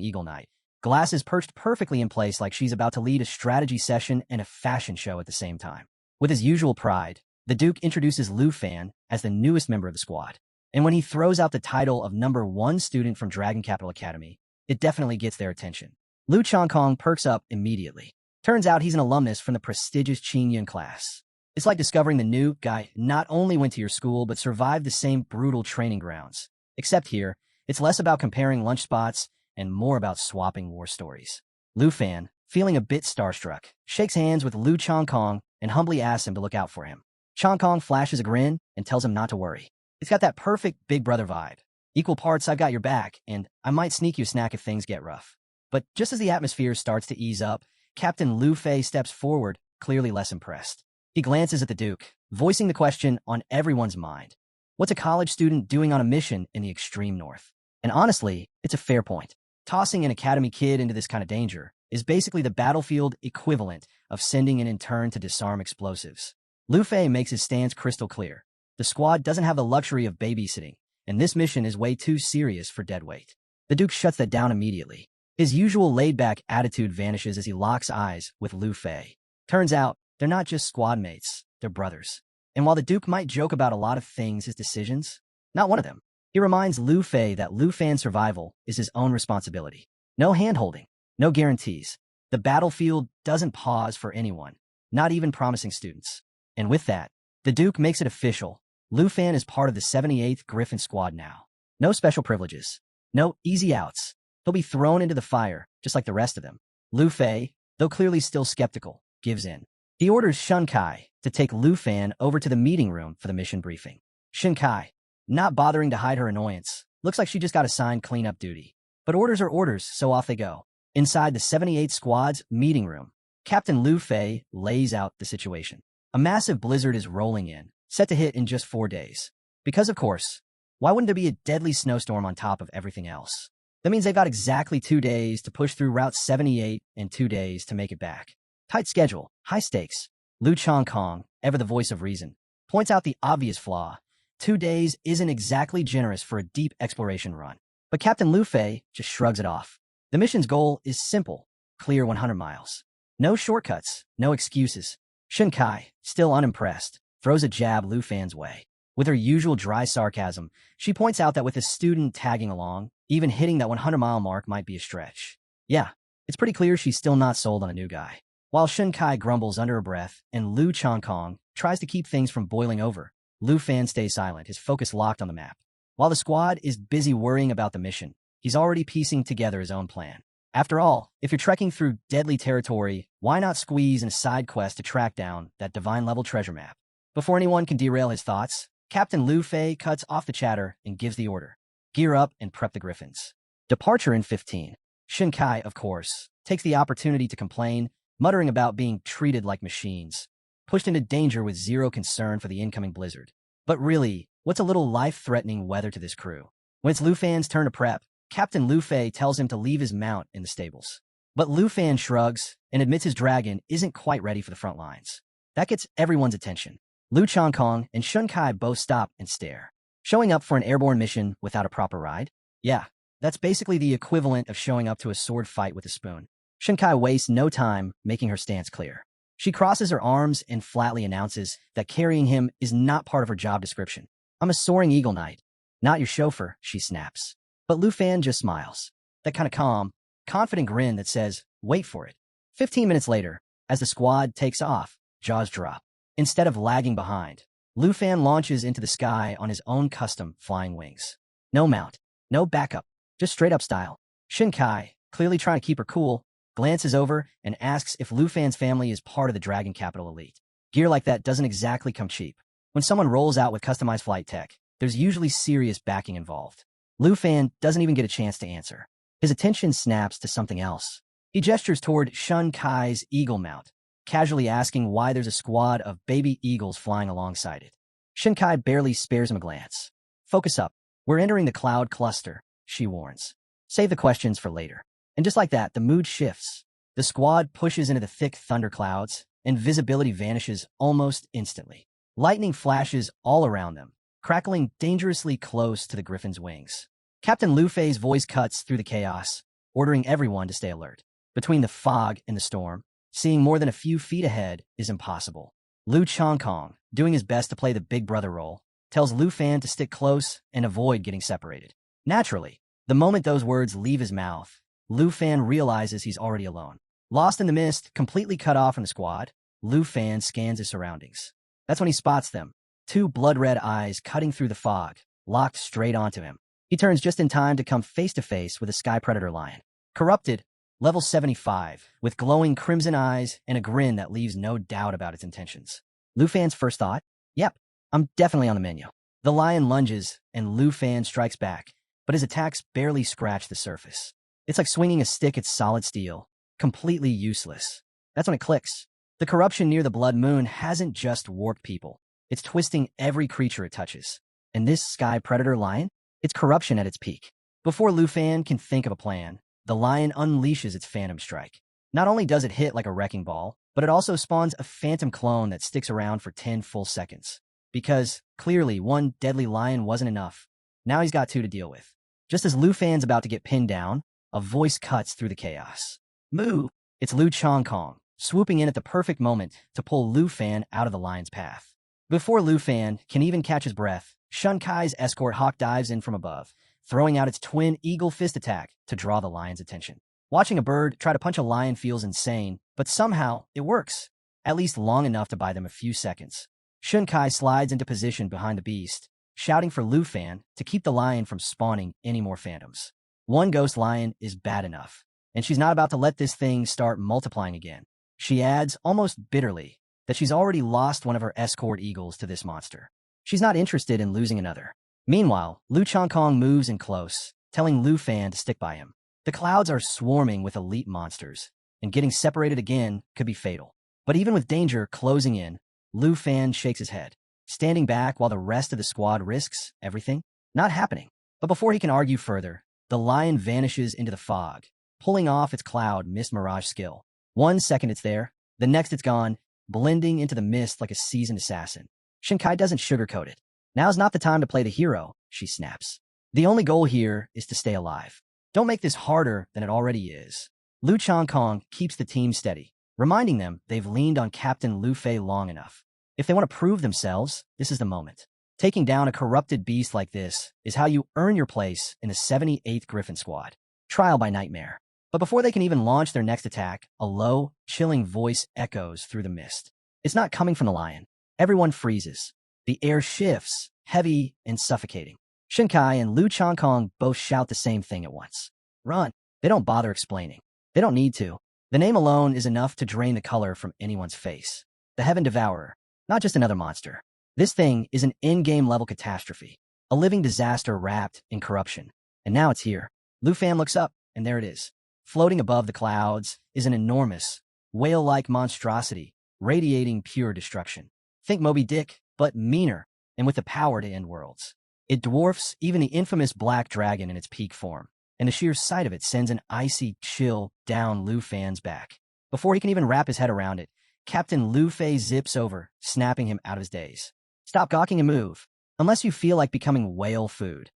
Eagle Knight, glasses perched perfectly in place like she's about to lead a strategy session and a fashion show at the same time. With his usual pride, the Duke introduces Lu Fan as the newest member of the squad. And when he throws out the title of #1 student from Dragon Capital Academy, it definitely gets their attention. Lu Chongkong perks up immediately. Turns out he's an alumnus from the prestigious Qingyun class. It's like discovering the new guy not only went to your school but survived the same brutal training grounds. Except here, It's less about comparing lunch spots and more about swapping war stories. Lu Fan, feeling a bit starstruck, shakes hands with Lu Chongkong and humbly asks him to look out for him. Chongkong flashes a grin and tells him not to worry. It's got that perfect big brother vibe. Equal parts I've got your back, and I might sneak you a snack if things get rough. But just as the atmosphere starts to ease up, Captain Lu Fei steps forward, clearly less impressed. He glances at the Duke, voicing the question on everyone's mind. What's a college student doing on a mission in the extreme north? And honestly, it's a fair point. Tossing an academy kid into this kind of danger is basically the battlefield equivalent of sending an intern to disarm explosives. Lu Fei makes his stance crystal clear. The squad doesn't have the luxury of babysitting, and this mission is way too serious for deadweight. The Duke shuts that down immediately. His usual laid-back attitude vanishes as he locks eyes with Lu Fei. Turns out, they're not just squad mates, they're brothers. And while the Duke might joke about a lot of things, his decisions, not one of them. He reminds Lu Fei that Lu Fan's survival is his own responsibility. No hand-holding, no guarantees. The battlefield doesn't pause for anyone, not even promising students. And with that, the Duke makes it official. Lu Fan is part of the 78th Griffin Squad now. No special privileges. No easy outs. He'll be thrown into the fire, just like the rest of them. Lu Fei, though clearly still skeptical, gives in. He orders Shun Kai to take Lu Fan over to the meeting room for the mission briefing. Shun Kai, not bothering to hide her annoyance, looks like she just got assigned cleanup duty. But orders are orders, so off they go. Inside the 78th Squad's meeting room, Captain Lu Fei lays out the situation. A massive blizzard is rolling in, set to hit in just 4 days. Because, of course, why wouldn't there be a deadly snowstorm on top of everything else? That means they've got exactly 2 days to push through Route 78 and 2 days to make it back. Tight schedule, high stakes. Lu Chongkong, ever the voice of reason, points out the obvious flaw. 2 days isn't exactly generous for a deep exploration run. But Captain Lu Fei just shrugs it off. The mission's goal is simple, clear 100 miles. No shortcuts, no excuses. Shun Kai, still unimpressed, throws a jab Lu Fan's way. With her usual dry sarcasm, she points out that with a student tagging along, even hitting that 100-mile mark might be a stretch. Yeah, it's pretty clear she's still not sold on a new guy. While Shun Kai grumbles under her breath and Lu Chongkong tries to keep things from boiling over, Lu Fan stays silent, his focus locked on the map. While the squad is busy worrying about the mission, he's already piecing together his own plan. After all, if you're trekking through deadly territory, why not squeeze in a side quest to track down that divine-level treasure map? Before anyone can derail his thoughts, Captain Lu Fei cuts off the chatter and gives the order. Gear up and prep the Griffins. Departure in 15. Shun Kai, of course, takes the opportunity to complain, muttering about being treated like machines, pushed into danger with zero concern for the incoming blizzard. But really, what's a little life-threatening weather to this crew? When it's Lu Fan's turn to prep, Captain Lu Fei tells him to leave his mount in the stables. But Lu Fan shrugs and admits his dragon isn't quite ready for the front lines. That gets everyone's attention. Lu Chongkong and Shun Kai both stop and stare. Showing up for an airborne mission without a proper ride? Yeah, that's basically the equivalent of showing up to a sword fight with a spoon. Shun Kai wastes no time making her stance clear. She crosses her arms and flatly announces that carrying him is not part of her job description. I'm a soaring eagle knight, not your chauffeur, she snaps. But Lu Fan just smiles. That kind of calm, confident grin that says, wait for it. 15 minutes later, as the squad takes off, jaws drop. Instead of lagging behind, Lu Fan launches into the sky on his own custom flying wings. No mount, no backup, just straight up style. Shun Kai, clearly trying to keep her cool, glances over and asks if Lu Fan's family is part of the Dragon Capital elite. Gear like that doesn't exactly come cheap. When someone rolls out with customized flight tech, there's usually serious backing involved. Lu Fan doesn't even get a chance to answer. His attention snaps to something else. He gestures toward Shun Kai's eagle mount, casually asking why there's a squad of baby eagles flying alongside it. Shun Kai barely spares him a glance. Focus up. We're entering the cloud cluster, she warns. Save the questions for later. And just like that, the mood shifts. The squad pushes into the thick thunderclouds, and visibility vanishes almost instantly. Lightning flashes all around them, crackling dangerously close to the Griffin's wings. Captain Lu Fei's voice cuts through the chaos, ordering everyone to stay alert. Between the fog and the storm, seeing more than a few feet ahead is impossible. Lu Chongkong, doing his best to play the big brother role, tells Lu Fan to stick close and avoid getting separated. Naturally, the moment those words leave his mouth, Lu Fan realizes he's already alone. Lost in the mist, completely cut off from the squad, Lu Fan scans his surroundings. That's when he spots them. 2 blood-red eyes cutting through the fog, locked straight onto him. He turns just in time to come face to face with a sky predator lion. Corrupted, level 75, with glowing crimson eyes and a grin that leaves no doubt about its intentions. Lu Fan's first thought? Yep, I'm definitely on the menu. The lion lunges, and Lu Fan strikes back, but his attacks barely scratch the surface. It's like swinging a stick at solid steel, completely useless. That's when it clicks. The corruption near the blood moon hasn't just warped people. It's twisting every creature it touches. And this sky predator lion? It's corruption at its peak. Before Lu Fan can think of a plan, the lion unleashes its phantom strike. Not only does it hit like a wrecking ball, but it also spawns a phantom clone that sticks around for 10 full seconds. Because, clearly, one deadly lion wasn't enough. Now he's got two to deal with. Just as Lu Fan's about to get pinned down, a voice cuts through the chaos. Moo! It's Lu Chongkong, swooping in at the perfect moment to pull Lu Fan out of the lion's path. Before Lu Fan can even catch his breath, Shun Kai's escort hawk dives in from above, throwing out its twin eagle fist attack to draw the lion's attention. Watching a bird try to punch a lion feels insane, but somehow it works, at least long enough to buy them a few seconds. Shun Kai slides into position behind the beast, shouting for Lu Fan to keep the lion from spawning any more phantoms. One ghost lion is bad enough, and she's not about to let this thing start multiplying again. She adds, almost bitterly, that she's already lost one of her escort eagles to this monster. She's not interested in losing another. Meanwhile, Lu Chongkong moves in close, telling Lu Fan to stick by him. The clouds are swarming with elite monsters, and getting separated again could be fatal. But even with danger closing in, Lu Fan shakes his head, standing back while the rest of the squad risks everything. Not happening. But before he can argue further, the lion vanishes into the fog, pulling off its cloud mist mirage skill. 1 second it's there, the next it's gone, blending into the mist like a seasoned assassin. Shinkai doesn't sugarcoat it. Now's not the time to play the hero, she snaps. The only goal here is to stay alive. Don't make this harder than it already is. Lu Chongkong keeps the team steady, reminding them they've leaned on Captain Lu Fei long enough. If they want to prove themselves, this is the moment. Taking down a corrupted beast like this is how you earn your place in the 78th Griffin Squad. Trial by nightmare. But before they can even launch their next attack, a low, chilling voice echoes through the mist. It's not coming from the lion. Everyone freezes. The air shifts, heavy and suffocating. Shinkai and Lu Chongkong both shout the same thing at once. Run. They don't bother explaining. They don't need to. The name alone is enough to drain the color from anyone's face. The Heaven Devourer. Not just another monster. This thing is an in-game level catastrophe. A living disaster wrapped in corruption. And now it's here. Lu Fan looks up, and there it is. Floating above the clouds is an enormous, whale-like monstrosity, radiating pure destruction. Think Moby Dick, but meaner, and with the power to end worlds. It dwarfs even the infamous Black Dragon in its peak form, and the sheer sight of it sends an icy chill down Lu Fan's back. Before he can even wrap his head around it, Captain Lu Fei zips over, snapping him out of his daze. Stop gawking and move, unless you feel like becoming whale food.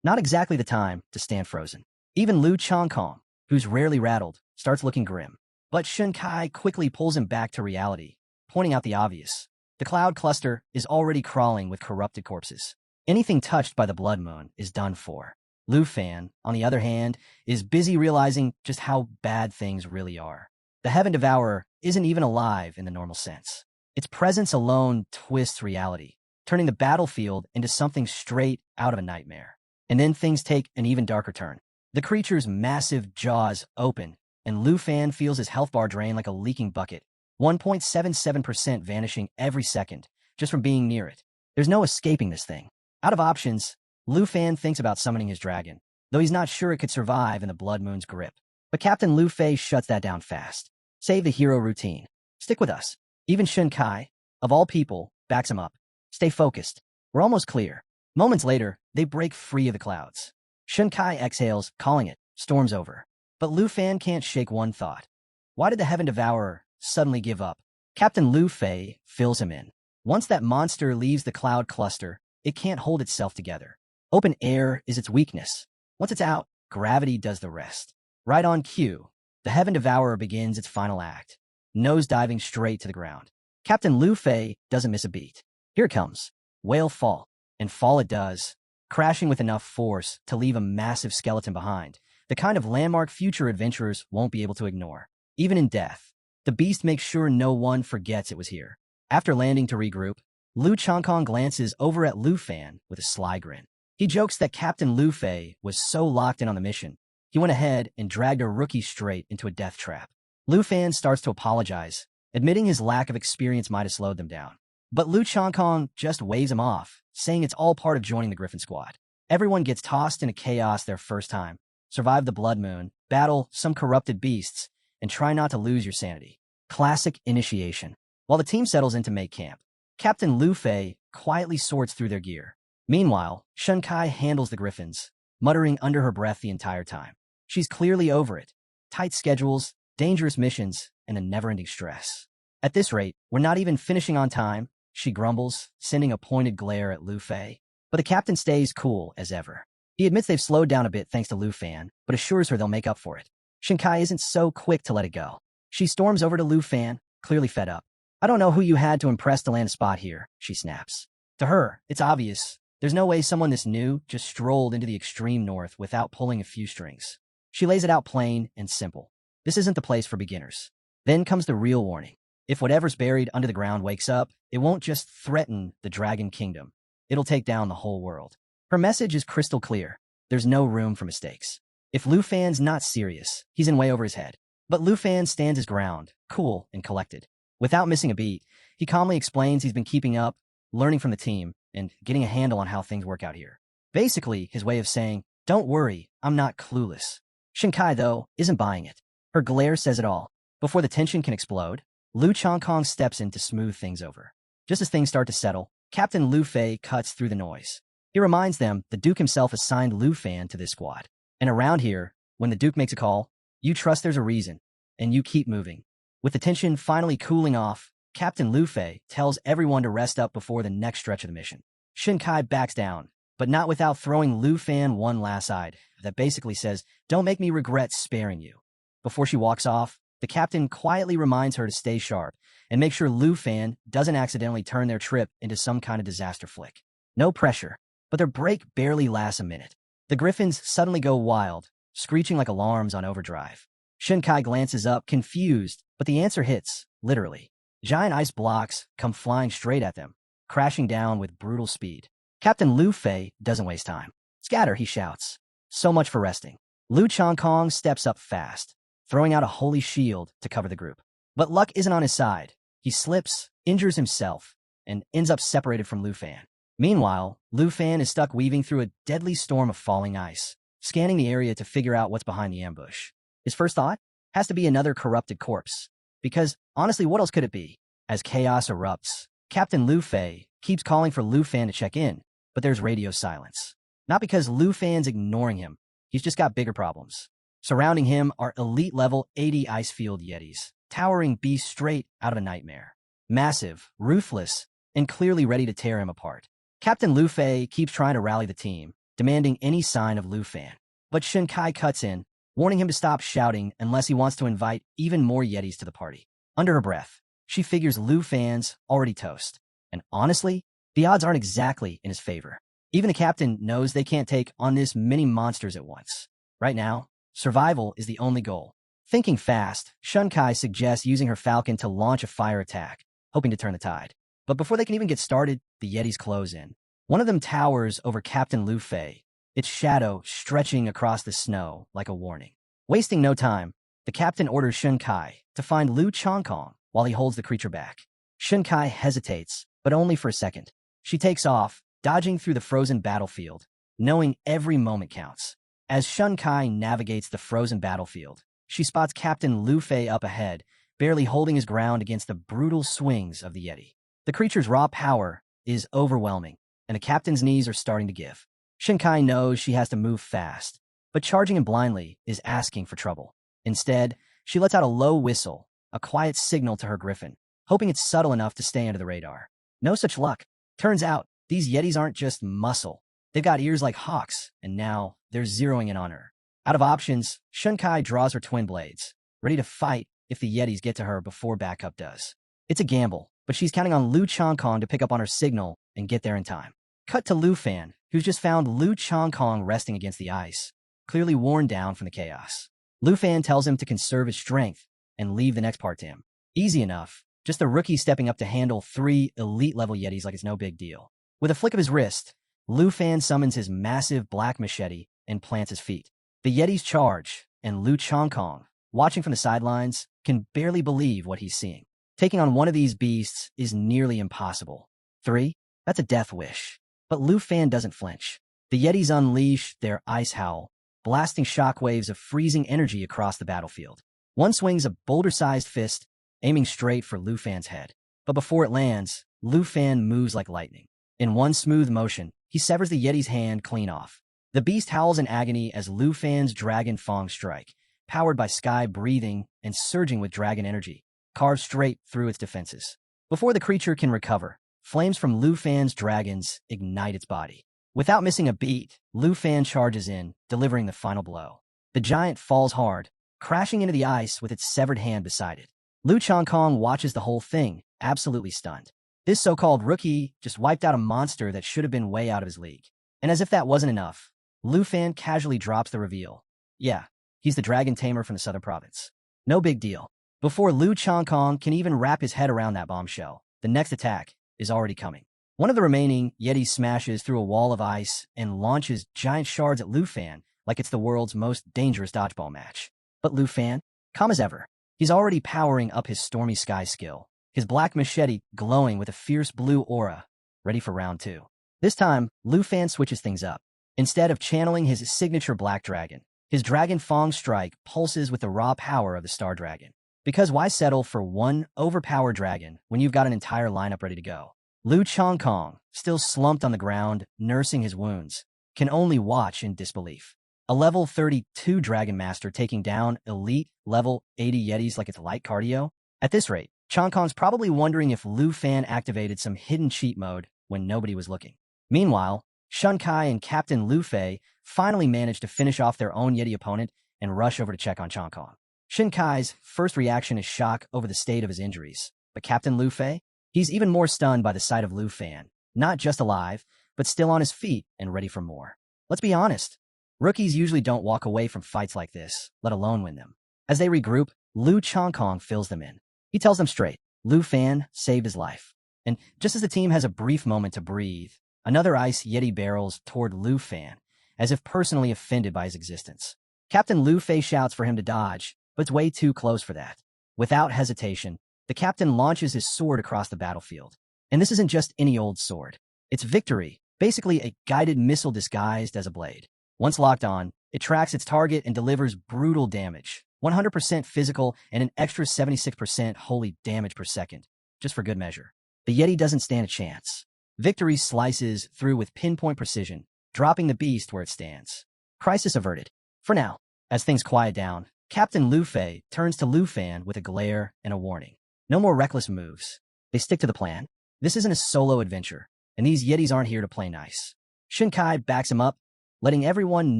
Not exactly the time to stand frozen. Even Lu Chongkong, who's rarely rattled, starts looking grim. But Shun Kai quickly pulls him back to reality, pointing out the obvious. The cloud cluster is already crawling with corrupted corpses. Anything touched by the blood moon is done for. Lu Fan, on the other hand, is busy realizing just how bad things really are. The Heaven Devourer isn't even alive in the normal sense. Its presence alone twists reality, turning the battlefield into something straight out of a nightmare. And then things take an even darker turn. The creature's massive jaws open, and Lu Fan feels his health bar drain like a leaking bucket, 1.77% vanishing every second, just from being near it. There's no escaping this thing. Out of options, Lu Fan thinks about summoning his dragon, though he's not sure it could survive in the blood moon's grip. But Captain Lu Fei shuts that down fast. Save the hero routine. Stick with us. Even Shun Kai, of all people, backs him up. Stay focused. We're almost clear. Moments later, they break free of the clouds. Shun Kai exhales, calling it, storms over. But Lu Fan can't shake one thought. Why did the Heaven Devourer suddenly give up? Captain Lu Fei fills him in. Once that monster leaves the cloud cluster, it can't hold itself together. Open air is its weakness. Once it's out, gravity does the rest. Right on cue, the Heaven Devourer begins its final act, nose diving straight to the ground. Captain Lu Fei doesn't miss a beat. Here it comes. Whale fall. And fall it does, crashing with enough force to leave a massive skeleton behind, the kind of landmark future adventurers won't be able to ignore. Even in death, the beast makes sure no one forgets it was here. After landing to regroup, Lu Chongkong glances over at Lu Fan with a sly grin. He jokes that Captain Lu Fei was so locked in on the mission, he went ahead and dragged a rookie straight into a death trap. Lu Fan starts to apologize, admitting his lack of experience might have slowed them down. But Lu Changkong just waves him off, saying it's all part of joining the Griffin Squad. Everyone gets tossed into chaos their first time, survive the Blood Moon, battle some corrupted beasts, and try not to lose your sanity. Classic initiation. While the team settles in to make camp, Captain Lu Fei quietly sorts through their gear. Meanwhile, Shun Kai handles the Griffins, muttering under her breath the entire time. She's clearly over it. Tight schedules, dangerous missions, and a never-ending stress. At this rate, we're not even finishing on time, she grumbles, sending a pointed glare at Lu Fei. But the captain stays cool as ever. He admits they've slowed down a bit thanks to Lu Fan, but assures her they'll make up for it. Shinkai isn't so quick to let it go. She storms over to Lu Fan, clearly fed up. I don't know who you had to impress to land a spot here, she snaps. To her, it's obvious. There's no way someone this new just strolled into the extreme north without pulling a few strings. She lays it out plain and simple. This isn't the place for beginners. Then comes the real warning. If whatever's buried under the ground wakes up, it won't just threaten the Dragon Kingdom. It'll take down the whole world. Her message is crystal clear. There's no room for mistakes. If Lu Fan's not serious, he's in way over his head. But Lu Fan stands his ground, cool and collected. Without missing a beat, he calmly explains he's been keeping up, learning from the team, and getting a handle on how things work out here. Basically, his way of saying, don't worry, I'm not clueless. Shinkai, though, isn't buying it. Her glare says it all. Before the tension can explode, Lu Changkong steps in to smooth things over. Just as things start to settle, Captain Lu Fei cuts through the noise. He reminds them the Duke himself assigned Lu Fan to this squad. And around here, when the Duke makes a call, you trust there's a reason, and you keep moving. With the tension finally cooling off, Captain Lu Fei tells everyone to rest up before the next stretch of the mission. Shinkai backs down, but not without throwing Lu Fan one last side that basically says, don't make me regret sparing you. Before she walks off, the captain quietly reminds her to stay sharp and make sure Lu Fan doesn't accidentally turn their trip into some kind of disaster flick. No pressure, but their break barely lasts a minute. The Griffins suddenly go wild, screeching like alarms on overdrive. Shinkai glances up, confused, but the answer hits, literally. Giant ice blocks come flying straight at them, crashing down with brutal speed. Captain Lu Fei doesn't waste time. Scatter, he shouts. So much for resting. Lu Changkong steps up fast, throwing out a holy shield to cover the group. But luck isn't on his side. He slips, injures himself, and ends up separated from Lu Fan. Meanwhile, Lu Fan is stuck weaving through a deadly storm of falling ice, scanning the area to figure out what's behind the ambush. His first thought has to be another corrupted corpse. Because, honestly, what else could it be? As chaos erupts, Captain Lu Fei keeps calling for Lu Fan to check in, but there's radio silence. Not because Lu Fan's ignoring him. He's just got bigger problems. Surrounding him are elite-level 80 ice-field yetis, towering beasts straight out of a nightmare. Massive, ruthless, and clearly ready to tear him apart. Captain Lu Fei keeps trying to rally the team, demanding any sign of Lu Fan. But Shinkai cuts in, warning him to stop shouting unless he wants to invite even more yetis to the party. Under her breath, she figures Lu Fan's already toast. And honestly, the odds aren't exactly in his favor. Even the captain knows they can't take on this many monsters at once. Right now, survival is the only goal. Thinking fast, Shunkai suggests using her falcon to launch a fire attack, hoping to turn the tide. But before they can even get started, the yetis close in. One of them towers over Captain Lu Fei, its shadow stretching across the snow like a warning. Wasting no time, the captain orders Shunkai to find Lu Changkong while he holds the creature back. Shunkai hesitates, but only for a second. She takes off, dodging through the frozen battlefield, knowing every moment counts. As Shunkai navigates the frozen battlefield, she spots Captain Lu Fei up ahead, barely holding his ground against the brutal swings of the Yeti. The creature's raw power is overwhelming, and the captain's knees are starting to give. Shunkai knows she has to move fast, but charging him blindly is asking for trouble. Instead, she lets out a low whistle, a quiet signal to her griffin, hoping it's subtle enough to stay under the radar. No such luck. Turns out, these Yetis aren't just muscle. They've got ears like hawks, and now they're zeroing in on her. Out of options, Shunkai draws her twin blades, ready to fight if the Yetis get to her before backup does. It's a gamble, but she's counting on Lu Changkong to pick up on her signal and get there in time. Cut to Lu Fan, who's just found Lu Changkong resting against the ice, clearly worn down from the chaos. Lu Fan tells him to conserve his strength and leave the next part to him. Easy enough, just a rookie stepping up to handle 3 elite-level Yetis like it's no big deal. With a flick of his wrist, Lu Fan summons his massive black machete and plants his feet. The Yetis charge, and Lu Chongkong, watching from the sidelines, can barely believe what he's seeing. Taking on one of these beasts is nearly impossible. 3? That's a death wish. But Lu Fan doesn't flinch. The Yetis unleash their ice howl, blasting shockwaves of freezing energy across the battlefield. One swings a boulder-sized fist, aiming straight for Lu Fan's head. But before it lands, Lu Fan moves like lightning. In one smooth motion, he severs the Yeti's hand clean off. The beast howls in agony as Lu Fan's Dragon Fang strike, powered by sky breathing and surging with dragon energy, carves straight through its defenses. Before the creature can recover, flames from Lu Fan's dragons ignite its body. Without missing a beat, Lu Fan charges in, delivering the final blow. The giant falls hard, crashing into the ice with its severed hand beside it. Lu Chongkong watches the whole thing, absolutely stunned. This so-called rookie just wiped out a monster that should have been way out of his league. And as if that wasn't enough, Lu Fan casually drops the reveal. Yeah, he's the dragon tamer from the southern province. No big deal. Before Lu Chongkong can even wrap his head around that bombshell, the next attack is already coming. One of the remaining Yetis smashes through a wall of ice and launches giant shards at Lu Fan like it's the world's most dangerous dodgeball match. But Lu Fan, calm as ever. He's already powering up his stormy sky skill, his black machete glowing with a fierce blue aura, ready for round 2. This time, Lu Fan switches things up. Instead of channeling his signature black dragon, his Dragon Fang strike pulses with the raw power of the Star Dragon. Because why settle for one overpowered dragon when you've got an entire lineup ready to go? Lu Chongkong, still slumped on the ground, nursing his wounds, can only watch in disbelief. A level 32 Dragon Master taking down elite level 80 Yetis like it's light cardio? At this rate, Chongkong's probably wondering if Lu Fan activated some hidden cheat mode when nobody was looking. Meanwhile, Shun Kai and Captain Lu Fei finally managed to finish off their own Yeti opponent and rush over to check on Chongkong. Shun Kai's first reaction is shock over the state of his injuries, but Captain Lu Fei? He's even more stunned by the sight of Lu Fan, not just alive, but still on his feet and ready for more. Let's be honest. Rookies usually don't walk away from fights like this, let alone win them. As they regroup, Lu Chongkong fills them in. He tells them straight, Lu Fan saved his life. And just as the team has a brief moment to breathe, another ice Yeti barrels toward Lu Fan, as if personally offended by his existence. Captain Lu Fei shouts for him to dodge, but it's way too close for that. Without hesitation, the captain launches his sword across the battlefield. And this isn't just any old sword. It's Victory, basically a guided missile disguised as a blade. Once locked on, it tracks its target and delivers brutal damage, 100% physical and an extra 76% holy damage per second, just for good measure. The Yeti doesn't stand a chance. Victory slices through with pinpoint precision, dropping the beast where it stands. Crisis averted. For now. As things quiet down, Captain Lu Fei turns to Lu Fan with a glare and a warning. No more reckless moves. They stick to the plan. This isn't a solo adventure, and these Yetis aren't here to play nice. Shun Kai backs him up, letting everyone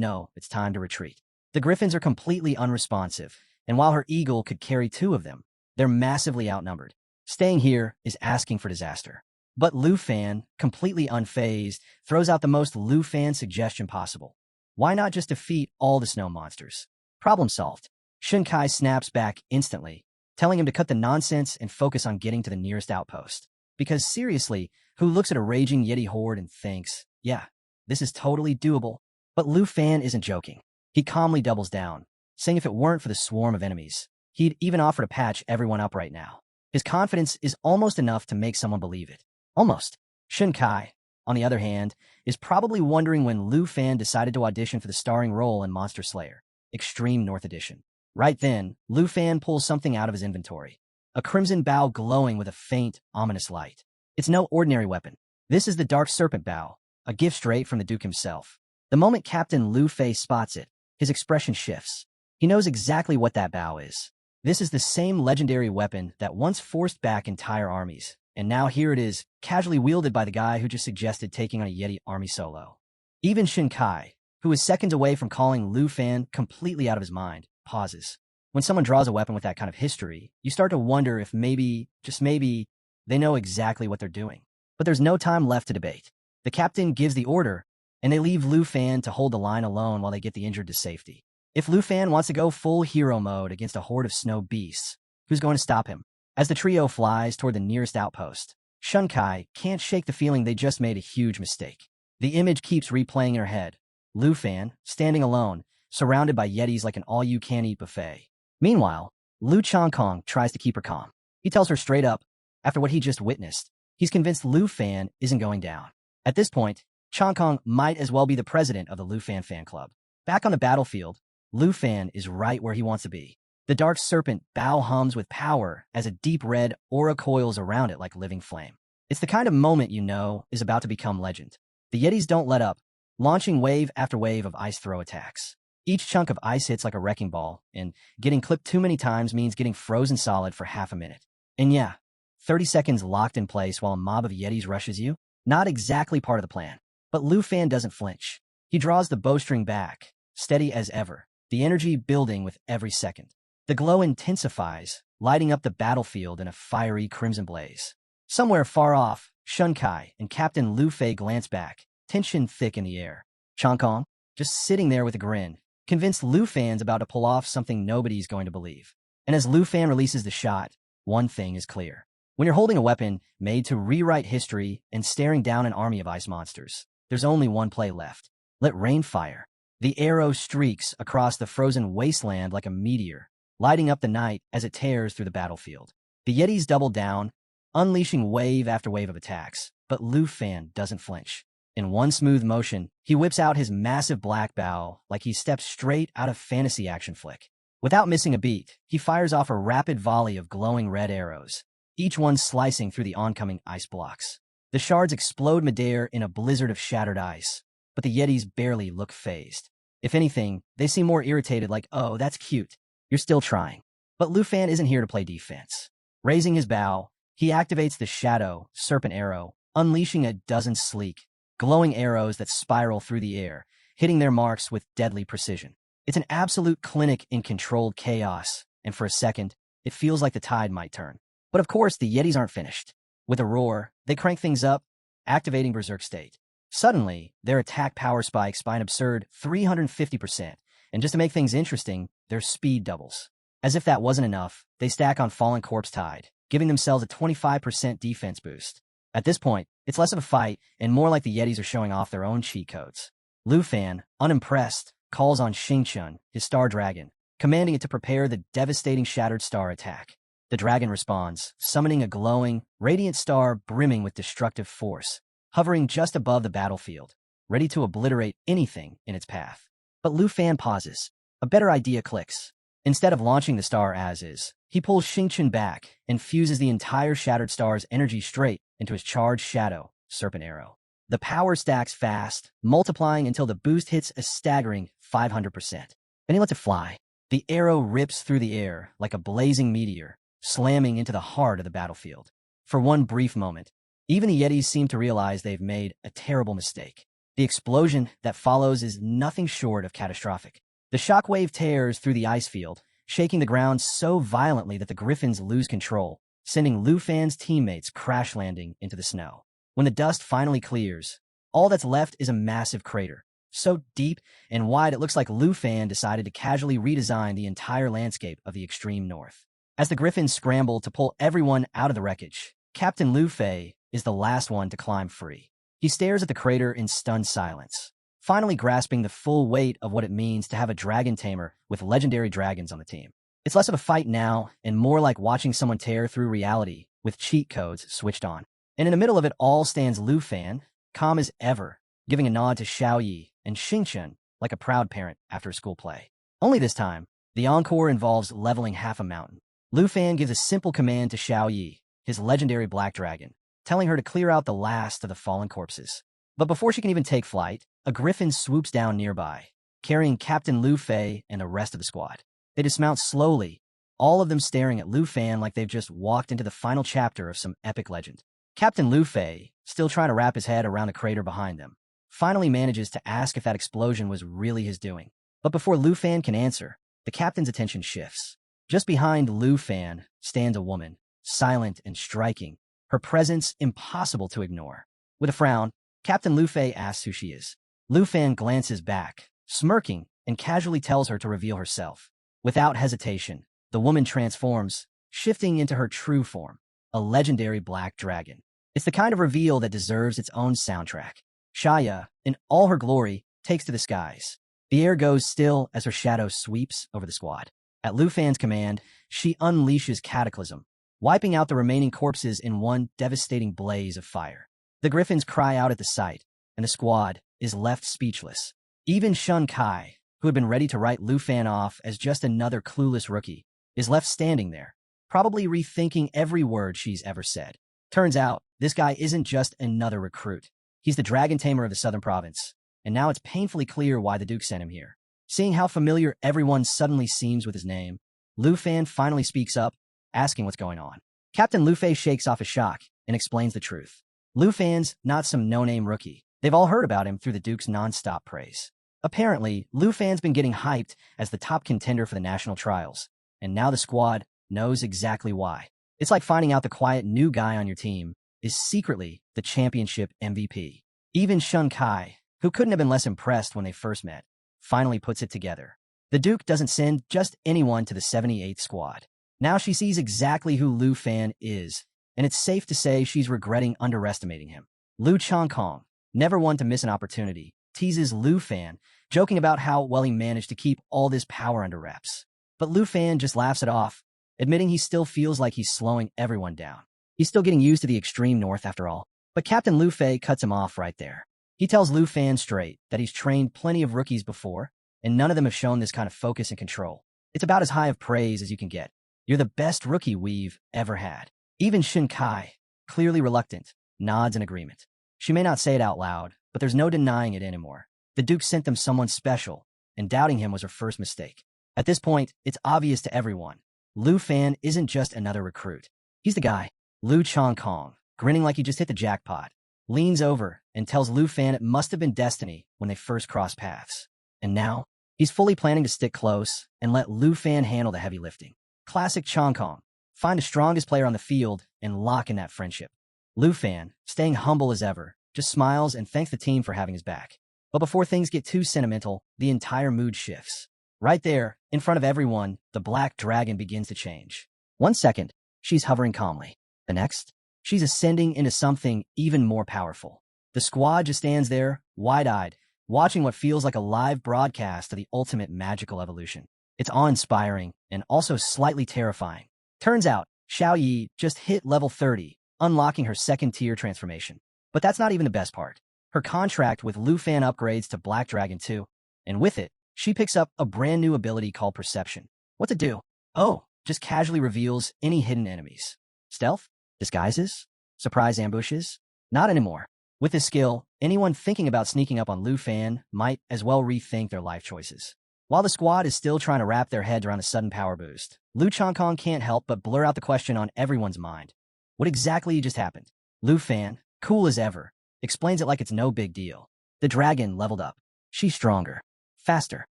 know it's time to retreat. The Griffins are completely unresponsive, and while her eagle could carry 2 of them, they're massively outnumbered. Staying here is asking for disaster. But Lu Fan, completely unfazed, throws out the most Lu Fan suggestion possible. Why not just defeat all the snow monsters? Problem solved. Shun Kai snaps back instantly, telling him to cut the nonsense and focus on getting to the nearest outpost. Because seriously, who looks at a raging Yeti horde and thinks, yeah, this is totally doable? But Lu Fan isn't joking. He calmly doubles down, saying if it weren't for the swarm of enemies, he'd even offer to patch everyone up right now. His confidence is almost enough to make someone believe it. Almost. Shun Kai, on the other hand, is probably wondering when Lu Fan decided to audition for the starring role in Monster Slayer, Extreme North Edition. Right then, Lu Fan pulls something out of his inventory. A crimson bow glowing with a faint, ominous light. It's no ordinary weapon. This is the Dark Serpent Bow, a gift straight from the Duke himself. The moment Captain Lu Fei spots it, his expression shifts. He knows exactly what that bow is. This is the same legendary weapon that once forced back entire armies, and now here it is, casually wielded by the guy who just suggested taking on a Yeti army solo. Even Shun Kai, who is seconds away from calling Lu Fan completely out of his mind, pauses. When someone draws a weapon with that kind of history, you start to wonder if maybe, just maybe, they know exactly what they're doing. But there's no time left to debate. The captain gives the order, and they leave Lu Fan to hold the line alone while they get the injured to safety. If Lu Fan wants to go full hero mode against a horde of snow beasts, who's going to stop him? As the trio flies toward the nearest outpost, Shun Kai can't shake the feeling they just made a huge mistake. The image keeps replaying in her head. Lu Fan, standing alone, surrounded by yetis like an all-you-can-eat buffet. Meanwhile, Lu Changkong tries to keep her calm. He tells her straight up, after what he just witnessed, he's convinced Lu Fan isn't going down. At this point, Changkong might as well be the president of the Lu Fan fan club. Back on the battlefield, Lu Fan is right where he wants to be. The dark serpent bow hums with power as a deep red aura coils around it like living flame. It's the kind of moment you know is about to become legend. The Yetis don't let up, launching wave after wave of ice throw attacks. Each chunk of ice hits like a wrecking ball, and getting clipped too many times means getting frozen solid for half a minute. And yeah, 30 seconds locked in place while a mob of Yetis rushes you? Not exactly part of the plan. But Lu Fan doesn't flinch. He draws the bowstring back, steady as ever, the energy building with every second. The glow intensifies, lighting up the battlefield in a fiery crimson blaze. Somewhere far off, Shun Kai and Captain Lu Fei glance back, tension thick in the air. Changkong, just sitting there with a grin, convinced Lu Fan's about to pull off something nobody's going to believe. And as Lu Fan releases the shot, one thing is clear. When you're holding a weapon made to rewrite history and staring down an army of ice monsters, there's only one play left. Let rain fire. The arrow streaks across the frozen wasteland like a meteor, lighting up the night as it tears through the battlefield. The Yetis double down, unleashing wave after wave of attacks, but Lu Fan doesn't flinch. In one smooth motion, he whips out his massive black bow like he steps straight out of fantasy action flick. Without missing a beat, he fires off a rapid volley of glowing red arrows, each one slicing through the oncoming ice blocks. The shards explode midair in a blizzard of shattered ice, but the Yetis barely look fazed. If anything, they seem more irritated like, oh, that's cute. You're still trying. But Lu Fan isn't here to play defense. Raising his bow, he activates the Shadow Serpent Arrow, unleashing a dozen sleek, glowing arrows that spiral through the air, hitting their marks with deadly precision. It's an absolute clinic in controlled chaos, and for a second, it feels like the tide might turn. But of course, the Yetis aren't finished. With a roar, they crank things up, activating Berserk State. Suddenly, their attack power spikes by an absurd 350%, and just to make things interesting, their speed doubles. As if that wasn't enough, they stack on Fallen Corpse Tide, giving themselves a 25% defense boost. At this point, it's less of a fight and more like the Yetis are showing off their own cheat codes. Lu Fan, unimpressed, calls on Xingqian, his star dragon, commanding it to prepare the devastating Shattered Star attack. The dragon responds, summoning a glowing, radiant star brimming with destructive force, hovering just above the battlefield, ready to obliterate anything in its path. But Lu Fan pauses. A better idea clicks. Instead of launching the star as is, he pulls Xingqian back and fuses the entire Shattered Star's energy straight into his charged Shadow Serpent Arrow. The power stacks fast, multiplying until the boost hits a staggering 500%. Then he lets it fly. The arrow rips through the air like a blazing meteor, slamming into the heart of the battlefield. For one brief moment, even the Yetis seem to realize they've made a terrible mistake. The explosion that follows is nothing short of catastrophic. The shockwave tears through the ice field, shaking the ground so violently that the Griffins lose control, sending Lu Fan's teammates crash landing into the snow. When the dust finally clears, all that's left is a massive crater, so deep and wide it looks like Lu Fan decided to casually redesign the entire landscape of the extreme north. As the Griffins scramble to pull everyone out of the wreckage, Captain Lu Fei is the last one to climb free. He stares at the crater in stunned silence, finally grasping the full weight of what it means to have a dragon tamer with legendary dragons on the team. It's less of a fight now and more like watching someone tear through reality with cheat codes switched on. And in the middle of it all stands Lu Fan, calm as ever, giving a nod to Xiao Yi and Xingqian like a proud parent after a school play. Only this time, the encore involves leveling half a mountain. Lu Fan gives a simple command to Xiao Yi, his legendary black dragon, telling her to clear out the last of the fallen corpses. But before she can even take flight, a griffin swoops down nearby, carrying Captain Lu Fei and the rest of the squad. They dismount slowly, all of them staring at Lu Fan like they've just walked into the final chapter of some epic legend. Captain Lu Fei, still trying to wrap his head around the crater behind them, finally manages to ask if that explosion was really his doing. But before Lu Fan can answer, the captain's attention shifts. Just behind Lu Fan stands a woman, silent and striking, her presence impossible to ignore. With a frown, Captain Lu Fei asks who she is. Lu Fan glances back, smirking, and casually tells her to reveal herself. Without hesitation, the woman transforms, shifting into her true form, a legendary black dragon. It's the kind of reveal that deserves its own soundtrack. Shaya, in all her glory, takes to the skies. The air goes still as her shadow sweeps over the squad. At Lu Fan's command, she unleashes Cataclysm, wiping out the remaining corpses in one devastating blaze of fire. The griffins cry out at the sight, and the squad is left speechless. Even Shun Kai, who had been ready to write Lu Fan off as just another clueless rookie, is left standing there, probably rethinking every word she's ever said. Turns out, this guy isn't just another recruit. He's the Dragon Tamer of the Southern Province, and now it's painfully clear why the Duke sent him here. Seeing how familiar everyone suddenly seems with his name, Lu Fan finally speaks up, asking what's going on. Captain Lu Fei shakes off his shock and explains the truth. Lu Fan's not some no-name rookie. They've all heard about him through the Duke's non-stop praise. Apparently, Lu Fan's been getting hyped as the top contender for the national trials, and now the squad knows exactly why. It's like finding out the quiet new guy on your team is secretly the championship MVP. Even Shun Kai, who couldn't have been less impressed when they first met, finally puts it together. The Duke doesn't send just anyone to the 78th squad. Now she sees exactly who Lu Fan is, and it's safe to say she's regretting underestimating him. Lu Changkong, never one to miss an opportunity, teases Lu Fan, joking about how well he managed to keep all this power under wraps. But Lu Fan just laughs it off, admitting he still feels like he's slowing everyone down. He's still getting used to the extreme north after all. But Captain Lu Fei cuts him off right there. He tells Lu Fan straight that he's trained plenty of rookies before, and none of them have shown this kind of focus and control. It's about as high of praise as you can get. You're the best rookie we've ever had. Even Shin Kai, clearly reluctant, nods in agreement. She may not say it out loud, but there's no denying it anymore. The Duke sent them someone special, and doubting him was her first mistake. At this point, it's obvious to everyone. Lu Fan isn't just another recruit. He's the guy. Lu Changkong, grinning like he just hit the jackpot, leans over and tells Lu Fan it must have been destiny when they first crossed paths. And now, he's fully planning to stick close and let Lu Fan handle the heavy lifting. Classic Changkong. Find the strongest player on the field and lock in that friendship. Lu Fan, staying humble as ever, just smiles and thanks the team for having his back. But before things get too sentimental, the entire mood shifts. Right there, in front of everyone, the black dragon begins to change. 1 second, she's hovering calmly. The next, she's ascending into something even more powerful. The squad just stands there, wide-eyed, watching what feels like a live broadcast of the ultimate magical evolution. It's awe-inspiring and also slightly terrifying. Turns out, Xiao Yi just hit level 30, unlocking her second-tier transformation. But that's not even the best part. Her contract with Lu Fan upgrades to Black Dragon 2, and with it, she picks up a brand new ability called Perception. What to do? Oh, just casually reveals any hidden enemies. Stealth? Disguises? Surprise ambushes? Not anymore. With this skill, anyone thinking about sneaking up on Lu Fan might as well rethink their life choices. While the squad is still trying to wrap their heads around a sudden power boost, Lu Changkong can't help but blur out the question on everyone's mind. What exactly just happened? Lu Fan, cool as ever, explains it like it's no big deal. The dragon leveled up. She's stronger, faster,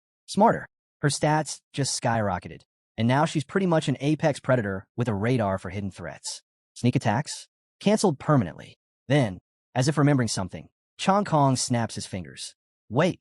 smarter. Her stats just skyrocketed, and now she's pretty much an apex predator with a radar for hidden threats. Sneak attacks? Cancelled permanently. Then, as if remembering something, Changkong snaps his fingers. Wait,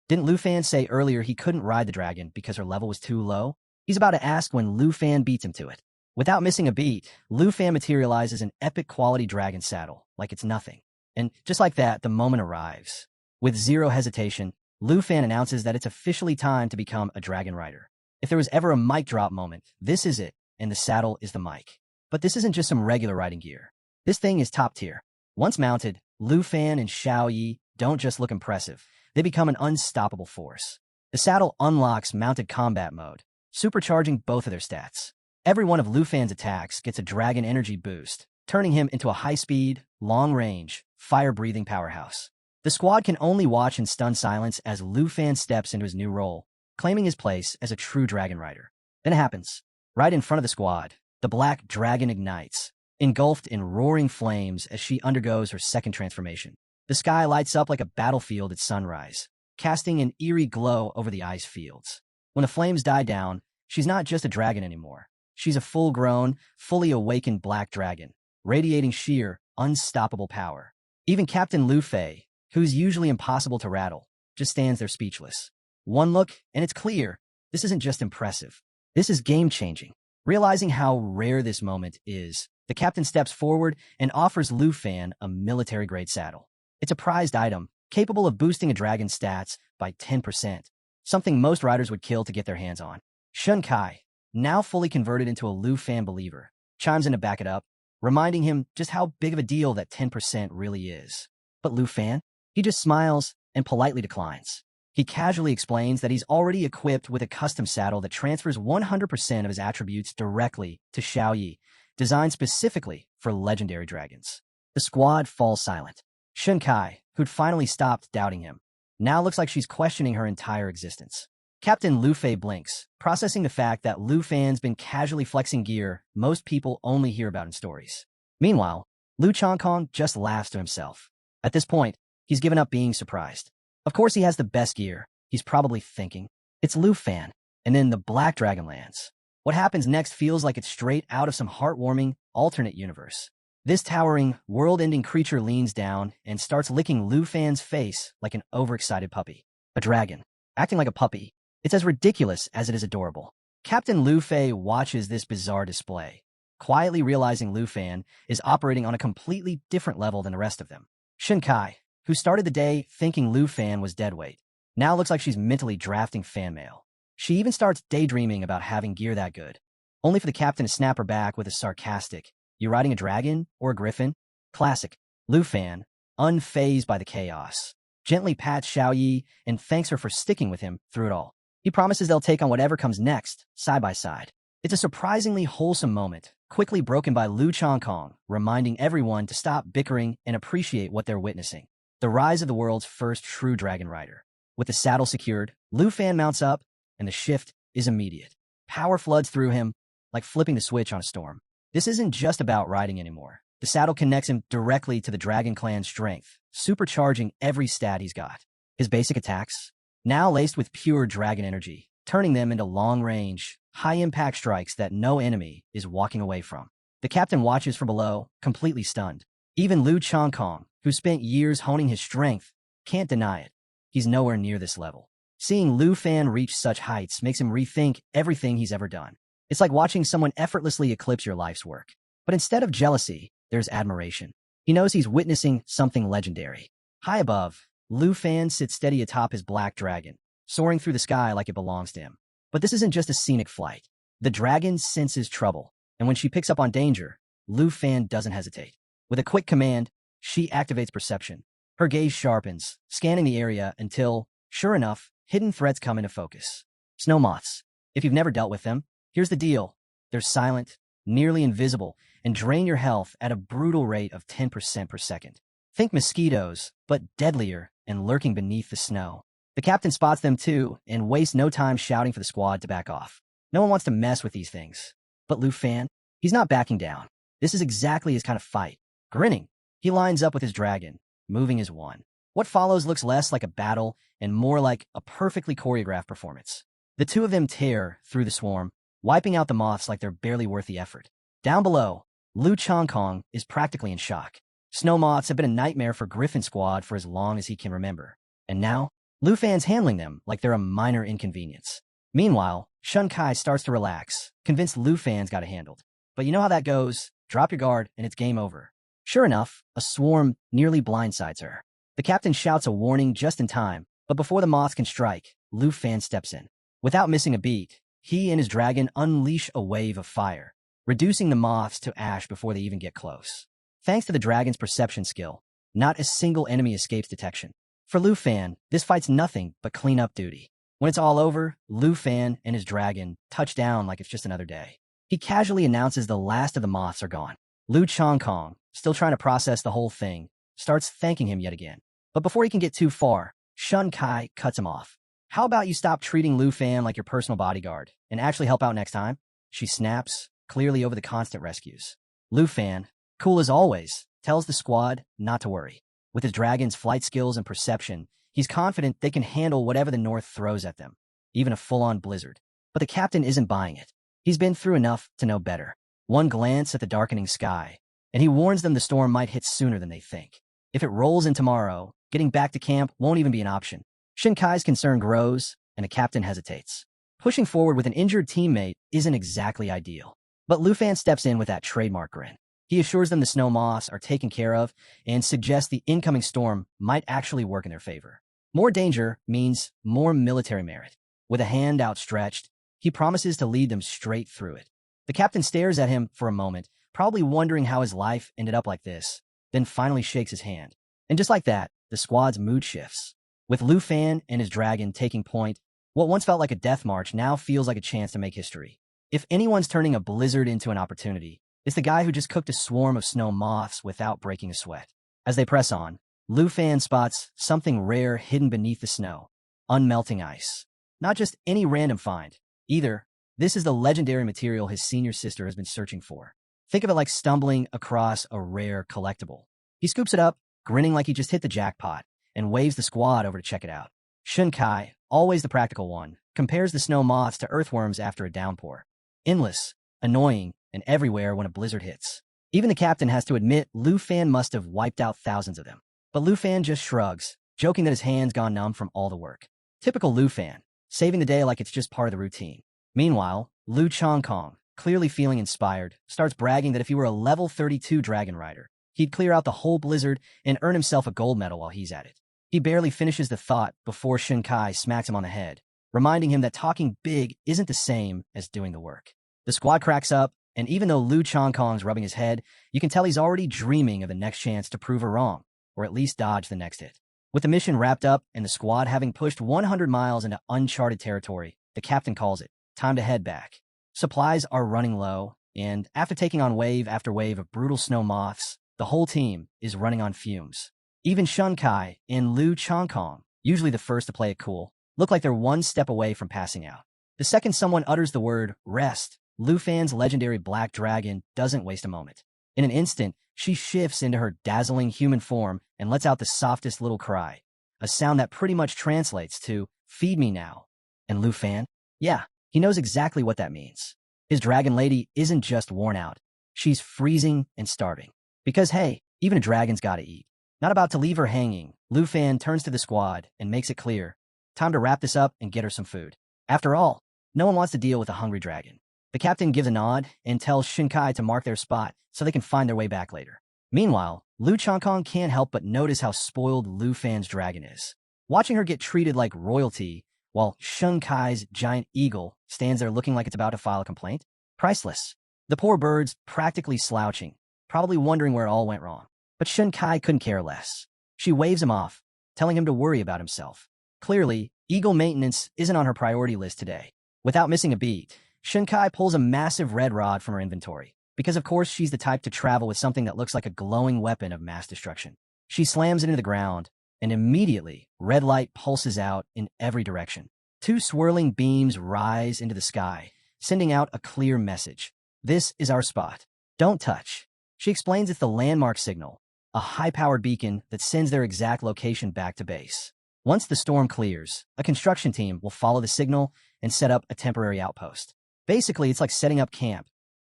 didn't Lu Fan say earlier he couldn't ride the dragon because her level was too low? He's about to ask when Lu Fan beats him to it. Without missing a beat, Lu Fan materializes an epic quality dragon saddle, like it's nothing. And just like that, the moment arrives. With zero hesitation, Lu Fan announces that it's officially time to become a dragon rider. If there was ever a mic drop moment, this is it, and the saddle is the mic. But this isn't just some regular riding gear. This thing is top tier. Once mounted, Lu Fan and Xiao Yi don't just look impressive, they become an unstoppable force. The saddle unlocks mounted combat mode, supercharging both of their stats. Every one of Lu Fan's attacks gets a dragon energy boost, turning him into a high-speed, long-range, fire-breathing powerhouse. The squad can only watch in stunned silence as Lu Fan steps into his new role, claiming his place as a true dragon rider. Then it happens. Right in front of the squad, the black dragon ignites, engulfed in roaring flames as she undergoes her second transformation. The sky lights up like a battlefield at sunrise, casting an eerie glow over the ice fields. When the flames die down, she's not just a dragon anymore. She's a full-grown, fully awakened black dragon, radiating sheer, unstoppable power. Even Captain Lu Fei, who's usually impossible to rattle, just stands there speechless. One look, and it's clear, this isn't just impressive. This is game-changing. Realizing how rare this moment is, the captain steps forward and offers Lu Fan a military-grade saddle. It's a prized item, capable of boosting a dragon's stats by 10%, something most riders would kill to get their hands on. Shun Kai, now fully converted into a Lu Fan believer, chimes in to back it up, reminding him just how big of a deal that 10% really is. But Lu Fan? He just smiles and politely declines. He casually explains that he's already equipped with a custom saddle that transfers 100% of his attributes directly to Xiaoyi, designed specifically for legendary dragons. The squad falls silent. Shun Kai, who'd finally stopped doubting him, now looks like she's questioning her entire existence. Captain Lu Fei blinks, processing the fact that Lu Fan's been casually flexing gear most people only hear about in stories. Meanwhile, Lu Changkong just laughs to himself. At this point, he's given up being surprised. Of course he has the best gear, he's probably thinking. It's Lu Fan, and then the Black Dragon lands. What happens next feels like it's straight out of some heartwarming, alternate universe. This towering, world-ending creature leans down and starts licking Lu Fan's face like an overexcited puppy. A dragon, acting like a puppy. It's as ridiculous as it is adorable. Captain Lu Fei watches this bizarre display, quietly realizing Lu Fan is operating on a completely different level than the rest of them. Shun Kai, who started the day thinking Lu Fan was deadweight, now looks like she's mentally drafting fan mail. She even starts daydreaming about having gear that good, only for the captain to snap her back with a sarcastic, "You riding a dragon or a griffin?" Classic. Lu Fan, unfazed by the chaos, gently pats Xiaoyi and thanks her for sticking with him through it all. He promises they'll take on whatever comes next, side by side. It's a surprisingly wholesome moment, quickly broken by Lu Changkong, reminding everyone to stop bickering and appreciate what they're witnessing. The rise of the world's first true dragon rider. With the saddle secured, Lu Fan mounts up, and the shift is immediate. Power floods through him, like flipping the switch on a storm. This isn't just about riding anymore. The saddle connects him directly to the Dragon Clan's strength, supercharging every stat he's got. His basic attacks, now laced with pure dragon energy, turning them into long-range, high-impact strikes that no enemy is walking away from. The captain watches from below, completely stunned. Even Lu Changkong, who spent years honing his strength, can't deny it. He's nowhere near this level. Seeing Lu Fan reach such heights makes him rethink everything he's ever done. It's like watching someone effortlessly eclipse your life's work. But instead of jealousy, there's admiration. He knows he's witnessing something legendary. High above, Lu Fan sits steady atop his black dragon, soaring through the sky like it belongs to him. But this isn't just a scenic flight. The dragon senses trouble, and when she picks up on danger, Lu Fan doesn't hesitate. With a quick command, she activates perception. Her gaze sharpens, scanning the area until, sure enough, hidden threats come into focus. Snow moths. If you've never dealt with them, here's the deal. They're silent, nearly invisible, and drain your health at a brutal rate of 10% per second. Think mosquitoes, but deadlier and lurking beneath the snow. The captain spots them too and wastes no time shouting for the squad to back off. No one wants to mess with these things. But Lu Fan, he's not backing down. This is exactly his kind of fight. Grinning, he lines up with his dragon, moving as one. What follows looks less like a battle and more like a perfectly choreographed performance. The two of them tear through the swarm, wiping out the moths like they're barely worth the effort. Down below, Lu Changkong is practically in shock. Snow moths have been a nightmare for Griffin Squad for as long as he can remember. And now, Lu Fan's handling them like they're a minor inconvenience. Meanwhile, Shun Kai starts to relax, convinced Lu Fan's got it handled. But you know how that goes. Drop your guard and it's game over. Sure enough, a swarm nearly blindsides her. The captain shouts a warning just in time, but before the moths can strike, Lu Fan steps in. Without missing a beat, he and his dragon unleash a wave of fire, reducing the moths to ash before they even get close. Thanks to the dragon's perception skill, not a single enemy escapes detection. For Lu Fan, this fight's nothing but cleanup duty. When it's all over, Lu Fan and his dragon touch down like it's just another day. He casually announces the last of the moths are gone. Lu Changkong, still trying to process the whole thing, starts thanking him yet again. But before he can get too far, Shun Kai cuts him off. "How about you stop treating Lu Fan like your personal bodyguard and actually help out next time?" She snaps, clearly over the constant rescues. Lu Fan, cool as always, tells the squad not to worry. With his dragon's flight skills and perception, he's confident they can handle whatever the North throws at them, even a full-on blizzard. But the captain isn't buying it. He's been through enough to know better. One glance at the darkening sky, and he warns them the storm might hit sooner than they think. If it rolls in tomorrow, getting back to camp won't even be an option. Shun Kai's concern grows, and the captain hesitates. Pushing forward with an injured teammate isn't exactly ideal. But Lu Fan steps in with that trademark grin. He assures them the snow moths are taken care of and suggests the incoming storm might actually work in their favor. More danger means more military merit. With a hand outstretched, he promises to lead them straight through it. The captain stares at him for a moment, probably wondering how his life ended up like this, then finally shakes his hand. And just like that, the squad's mood shifts. With Lu Fan and his dragon taking point, what once felt like a death march now feels like a chance to make history. If anyone's turning a blizzard into an opportunity, it's the guy who just cooked a swarm of snow moths without breaking a sweat. As they press on, Lu Fan spots something rare hidden beneath the snow. Unmelting ice. Not just any random find, either. This is the legendary material his senior sister has been searching for. Think of it like stumbling across a rare collectible. He scoops it up, grinning like he just hit the jackpot, and waves the squad over to check it out. Shunkai, always the practical one, compares the snow moths to earthworms after a downpour. Endless, annoying, and everywhere when a blizzard hits. Even the captain has to admit Lu Fan must have wiped out thousands of them. But Lu Fan just shrugs, joking that his hands gone numb from all the work. Typical Lu Fan, saving the day like it's just part of the routine. Meanwhile, Lu Chongkong, clearly feeling inspired, starts bragging that if he were a level 32 dragon rider, he'd clear out the whole blizzard and earn himself a gold medal while he's at it. He barely finishes the thought before Shunkai smacks him on the head, reminding him that talking big isn't the same as doing the work. The squad cracks up, and even though Lu Chongkong's rubbing his head, you can tell he's already dreaming of the next chance to prove her wrong, or at least dodge the next hit. With the mission wrapped up and the squad having pushed 100 miles into uncharted territory, the captain calls it time to head back. Supplies are running low, and after taking on wave after wave of brutal snow moths, the whole team is running on fumes. Even Shunkai and Lu Chongkong, usually the first to play it cool, look like they're one step away from passing out. The second someone utters the word rest, Lu Fan's legendary black dragon doesn't waste a moment. In an instant, she shifts into her dazzling human form and lets out the softest little cry, a sound that pretty much translates to, "Feed me now." And Lu Fan? Yeah, he knows exactly what that means. His dragon lady isn't just worn out. She's freezing and starving. Because hey, even a dragon's gotta eat. Not about to leave her hanging, Lu Fan turns to the squad and makes it clear, time to wrap this up and get her some food. After all, no one wants to deal with a hungry dragon. The captain gives a nod and tells Shunkai to mark their spot so they can find their way back later. Meanwhile, Lu Chongkong can't help but notice how spoiled Lu Fan's dragon is. Watching her get treated like royalty, while Shunkai's giant eagle stands there looking like it's about to file a complaint. Priceless. The poor bird's practically slouching, probably wondering where it all went wrong. But Shunkai couldn't care less. She waves him off, telling him to worry about himself. Clearly, eagle maintenance isn't on her priority list today. Without missing a beat, Shunkai pulls a massive red rod from her inventory, because of course she's the type to travel with something that looks like a glowing weapon of mass destruction. She slams it into the ground, and immediately, red light pulses out in every direction. Two swirling beams rise into the sky, sending out a clear message. This is our spot. Don't touch. She explains it's the landmark signal, a high-powered beacon that sends their exact location back to base. Once the storm clears, a construction team will follow the signal and set up a temporary outpost. Basically, it's like setting up camp,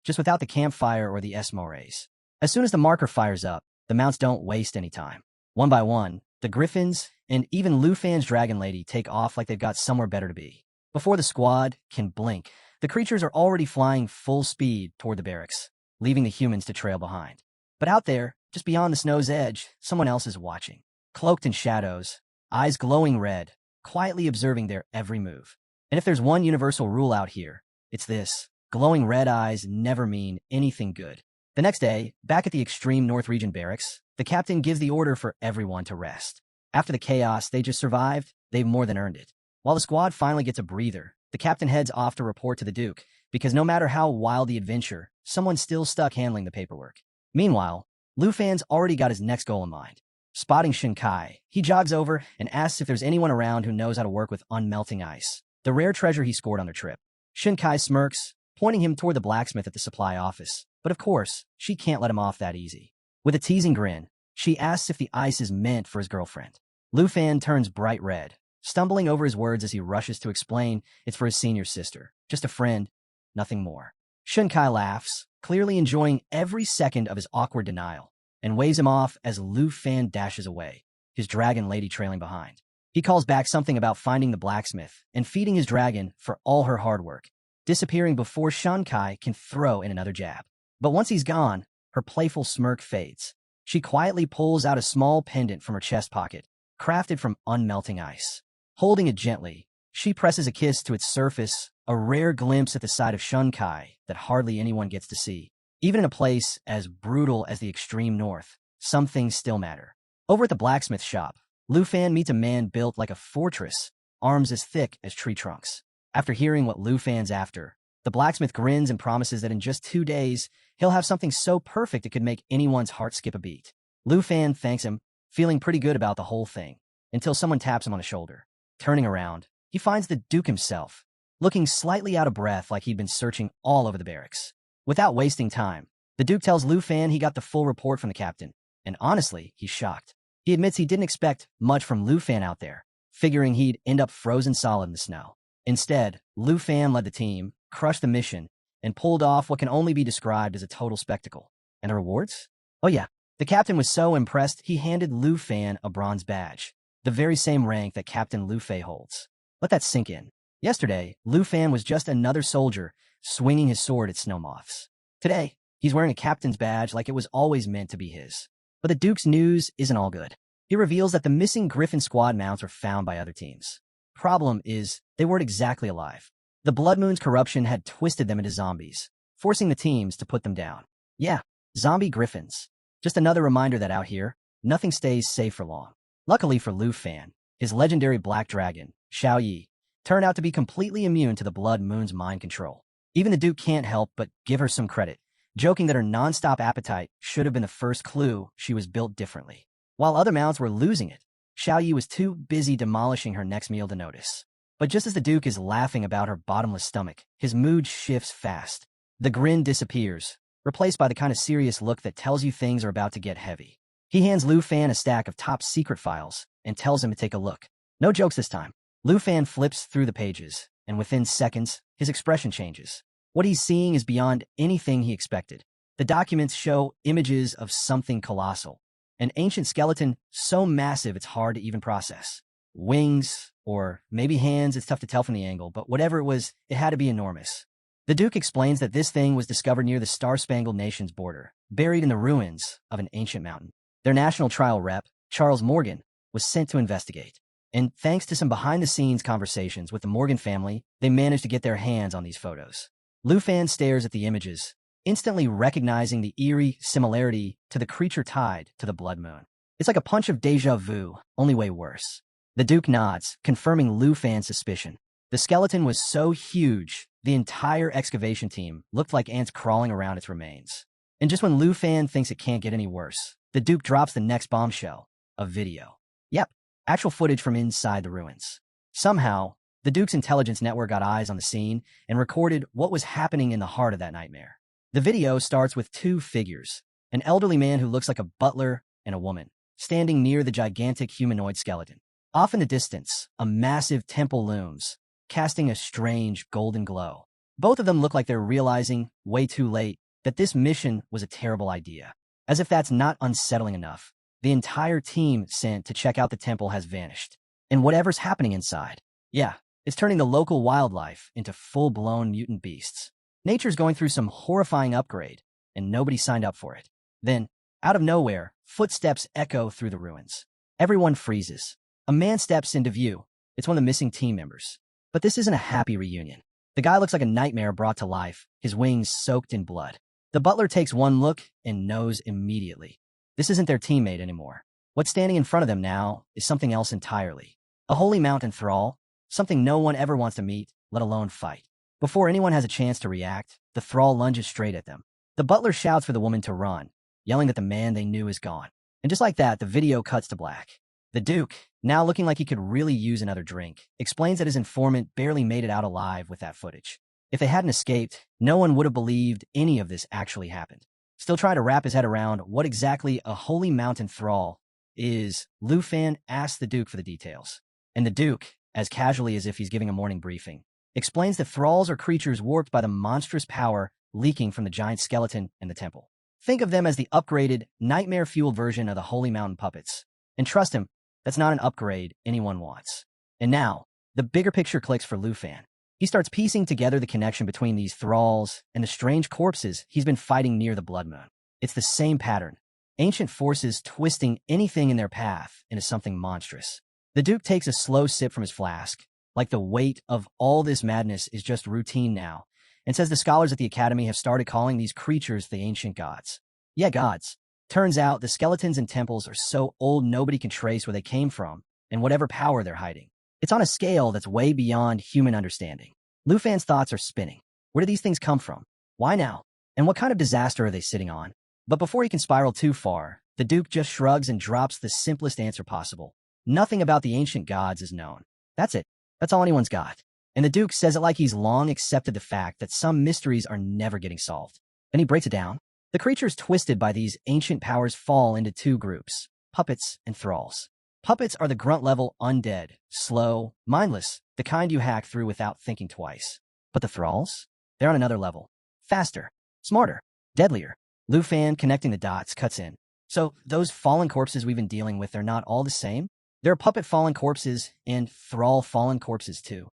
just without the campfire or the esmores. As soon as the marker fires up, the mounts don't waste any time. One by one, the griffins and even Lu Fan's dragon lady take off like they've got somewhere better to be. Before the squad can blink, the creatures are already flying full speed toward the barracks, leaving the humans to trail behind. But out there, just beyond the snow's edge, someone else is watching. Cloaked in shadows, eyes glowing red, quietly observing their every move. And if there's one universal rule out here, it's this: glowing red eyes never mean anything good. The next day, back at the extreme North Region barracks, the captain gives the order for everyone to rest. After the chaos they just survived, they've more than earned it. While the squad finally gets a breather, the captain heads off to report to the Duke, because no matter how wild the adventure, someone's still stuck handling the paperwork. Meanwhile, Lu Fan's already got his next goal in mind. Spotting Shunkai, he jogs over and asks if there's anyone around who knows how to work with unmelting ice, the rare treasure he scored on their trip. Shunkai smirks, pointing him toward the blacksmith at the supply office. But of course, she can't let him off that easy. With a teasing grin, she asks if the ice is meant for his girlfriend. Lu Fan turns bright red, stumbling over his words as he rushes to explain it's for his senior sister. Just a friend, nothing more. Shunkai laughs, clearly enjoying every second of his awkward denial, and waves him off as Lu Fan dashes away, his dragon lady trailing behind. He calls back something about finding the blacksmith and feeding his dragon for all her hard work, disappearing before Shunkai can throw in another jab. But once he's gone, her playful smirk fades. She quietly pulls out a small pendant from her chest pocket, crafted from unmelting ice. Holding it gently, she presses a kiss to its surface, a rare glimpse at the side of Shunkai that hardly anyone gets to see. Even in a place as brutal as the extreme north, some things still matter. Over at the blacksmith shop, Lu Fan meets a man built like a fortress, arms as thick as tree trunks. After hearing what Lu Fan's after, the blacksmith grins and promises that in just 2 days, he'll have something so perfect it could make anyone's heart skip a beat. Lu Fan thanks him, feeling pretty good about the whole thing, until someone taps him on the shoulder. Turning around, he finds the Duke himself, looking slightly out of breath like he'd been searching all over the barracks. Without wasting time, the Duke tells Lu Fan he got the full report from the captain, and honestly, he's shocked. He admits he didn't expect much from Lu Fan out there, figuring he'd end up frozen solid in the snow. Instead, Lu Fan led the team, crushed the mission, and pulled off what can only be described as a total spectacle. And the rewards? Oh yeah, the captain was so impressed he handed Lu Fan a bronze badge, the very same rank that Captain Lu Fei holds. Let that sink in. Yesterday, Lu Fan was just another soldier swinging his sword at snow moths. Today, he's wearing a captain's badge like it was always meant to be his. But the Duke's news isn't all good. He reveals that the missing Griffin squad mounts were found by other teams. Problem is, they weren't exactly alive. The Blood Moon's corruption had twisted them into zombies, forcing the teams to put them down. Yeah, zombie griffins. Just another reminder that out here, nothing stays safe for long. Luckily for Lu Fan, his legendary black dragon, Xiao Yi, turned out to be completely immune to the Blood Moon's mind control. Even the Duke can't help but give her some credit, joking that her non-stop appetite should have been the first clue she was built differently. While other mounts were losing it, Xiao Yi was too busy demolishing her next meal to notice. But just as the Duke is laughing about her bottomless stomach, his mood shifts fast. The grin disappears, replaced by the kind of serious look that tells you things are about to get heavy. He hands Lu Fan a stack of top-secret files and tells him to take a look. No jokes this time. Lu Fan flips through the pages, and within seconds, his expression changes. What he's seeing is beyond anything he expected. The documents show images of something colossal, an ancient skeleton so massive it's hard to even process. Wings, or maybe hands, it's tough to tell from the angle, but whatever it was, it had to be enormous. The Duke explains that this thing was discovered near the Star-Spangled Nation's border, buried in the ruins of an ancient mountain. Their national trial rep, Charles Morgan, was sent to investigate. And thanks to some behind-the-scenes conversations with the Morgan family, they managed to get their hands on these photos. Lu Fan stares at the images, instantly recognizing the eerie similarity to the creature tied to the Blood Moon. It's like a punch of déjà vu, only way worse. The Duke nods, confirming Lu Fan's suspicion. The skeleton was so huge, the entire excavation team looked like ants crawling around its remains. And just when Lu Fan thinks it can't get any worse, the Duke drops the next bombshell, a video. Yep, actual footage from inside the ruins. Somehow, the Duke's intelligence network got eyes on the scene and recorded what was happening in the heart of that nightmare. The video starts with 2 figures, an elderly man who looks like a butler and a woman, standing near the gigantic humanoid skeleton. Off in the distance, a massive temple looms, casting a strange golden glow. Both of them look like they're realizing, way too late, that this mission was a terrible idea. As if that's not unsettling enough, the entire team sent to check out the temple has vanished. And whatever's happening inside, yeah, it's turning the local wildlife into full-blown mutant beasts. Nature's going through some horrifying upgrade, and nobody signed up for it. Then, out of nowhere, footsteps echo through the ruins. Everyone freezes. A man steps into view. It's one of the missing team members. But this isn't a happy reunion. The guy looks like a nightmare brought to life, his wings soaked in blood. The butler takes one look and knows immediately. This isn't their teammate anymore. What's standing in front of them now is something else entirely. A holy mountain thrall, something no one ever wants to meet, let alone fight. Before anyone has a chance to react, the thrall lunges straight at them. The butler shouts for the woman to run, yelling that the man they knew is gone. And just like that, the video cuts to black. The Duke, now looking like he could really use another drink, explains that his informant barely made it out alive with that footage. If they hadn't escaped, no one would have believed any of this actually happened. Still trying to wrap his head around what exactly a holy mountain thrall is, Lu Fan asks the Duke for the details. And the Duke, as casually as if he's giving a morning briefing, explains that thralls are creatures warped by the monstrous power leaking from the giant skeleton in the temple. Think of them as the upgraded, nightmare-fueled version of the holy mountain puppets. And trust him, that's not an upgrade anyone wants. And now, the bigger picture clicks for Lu Fan. He starts piecing together the connection between these thralls and the strange corpses he's been fighting near the Blood Moon. It's the same pattern. Ancient forces twisting anything in their path into something monstrous. The Duke takes a slow sip from his flask, like the weight of all this madness is just routine now, and says the scholars at the Academy have started calling these creatures the ancient gods. Yeah, gods. Turns out the skeletons in temples are so old nobody can trace where they came from and whatever power they're hiding. It's on a scale that's way beyond human understanding. Lu Fan's thoughts are spinning. Where do these things come from? Why now? And what kind of disaster are they sitting on? But before he can spiral too far, the Duke just shrugs and drops the simplest answer possible. Nothing about the ancient gods is known. That's it. That's all anyone's got. And the Duke says it like he's long accepted the fact that some mysteries are never getting solved. Then he breaks it down. The creatures twisted by these ancient powers fall into two groups, puppets and thralls. Puppets are the grunt-level undead, slow, mindless, the kind you hack through without thinking twice. But the thralls? They're on another level. Faster, smarter, deadlier. Lu Fan, connecting the dots, cuts in. So those fallen corpses we've been dealing with are not all the same? There are puppet fallen corpses and thrall fallen corpses too.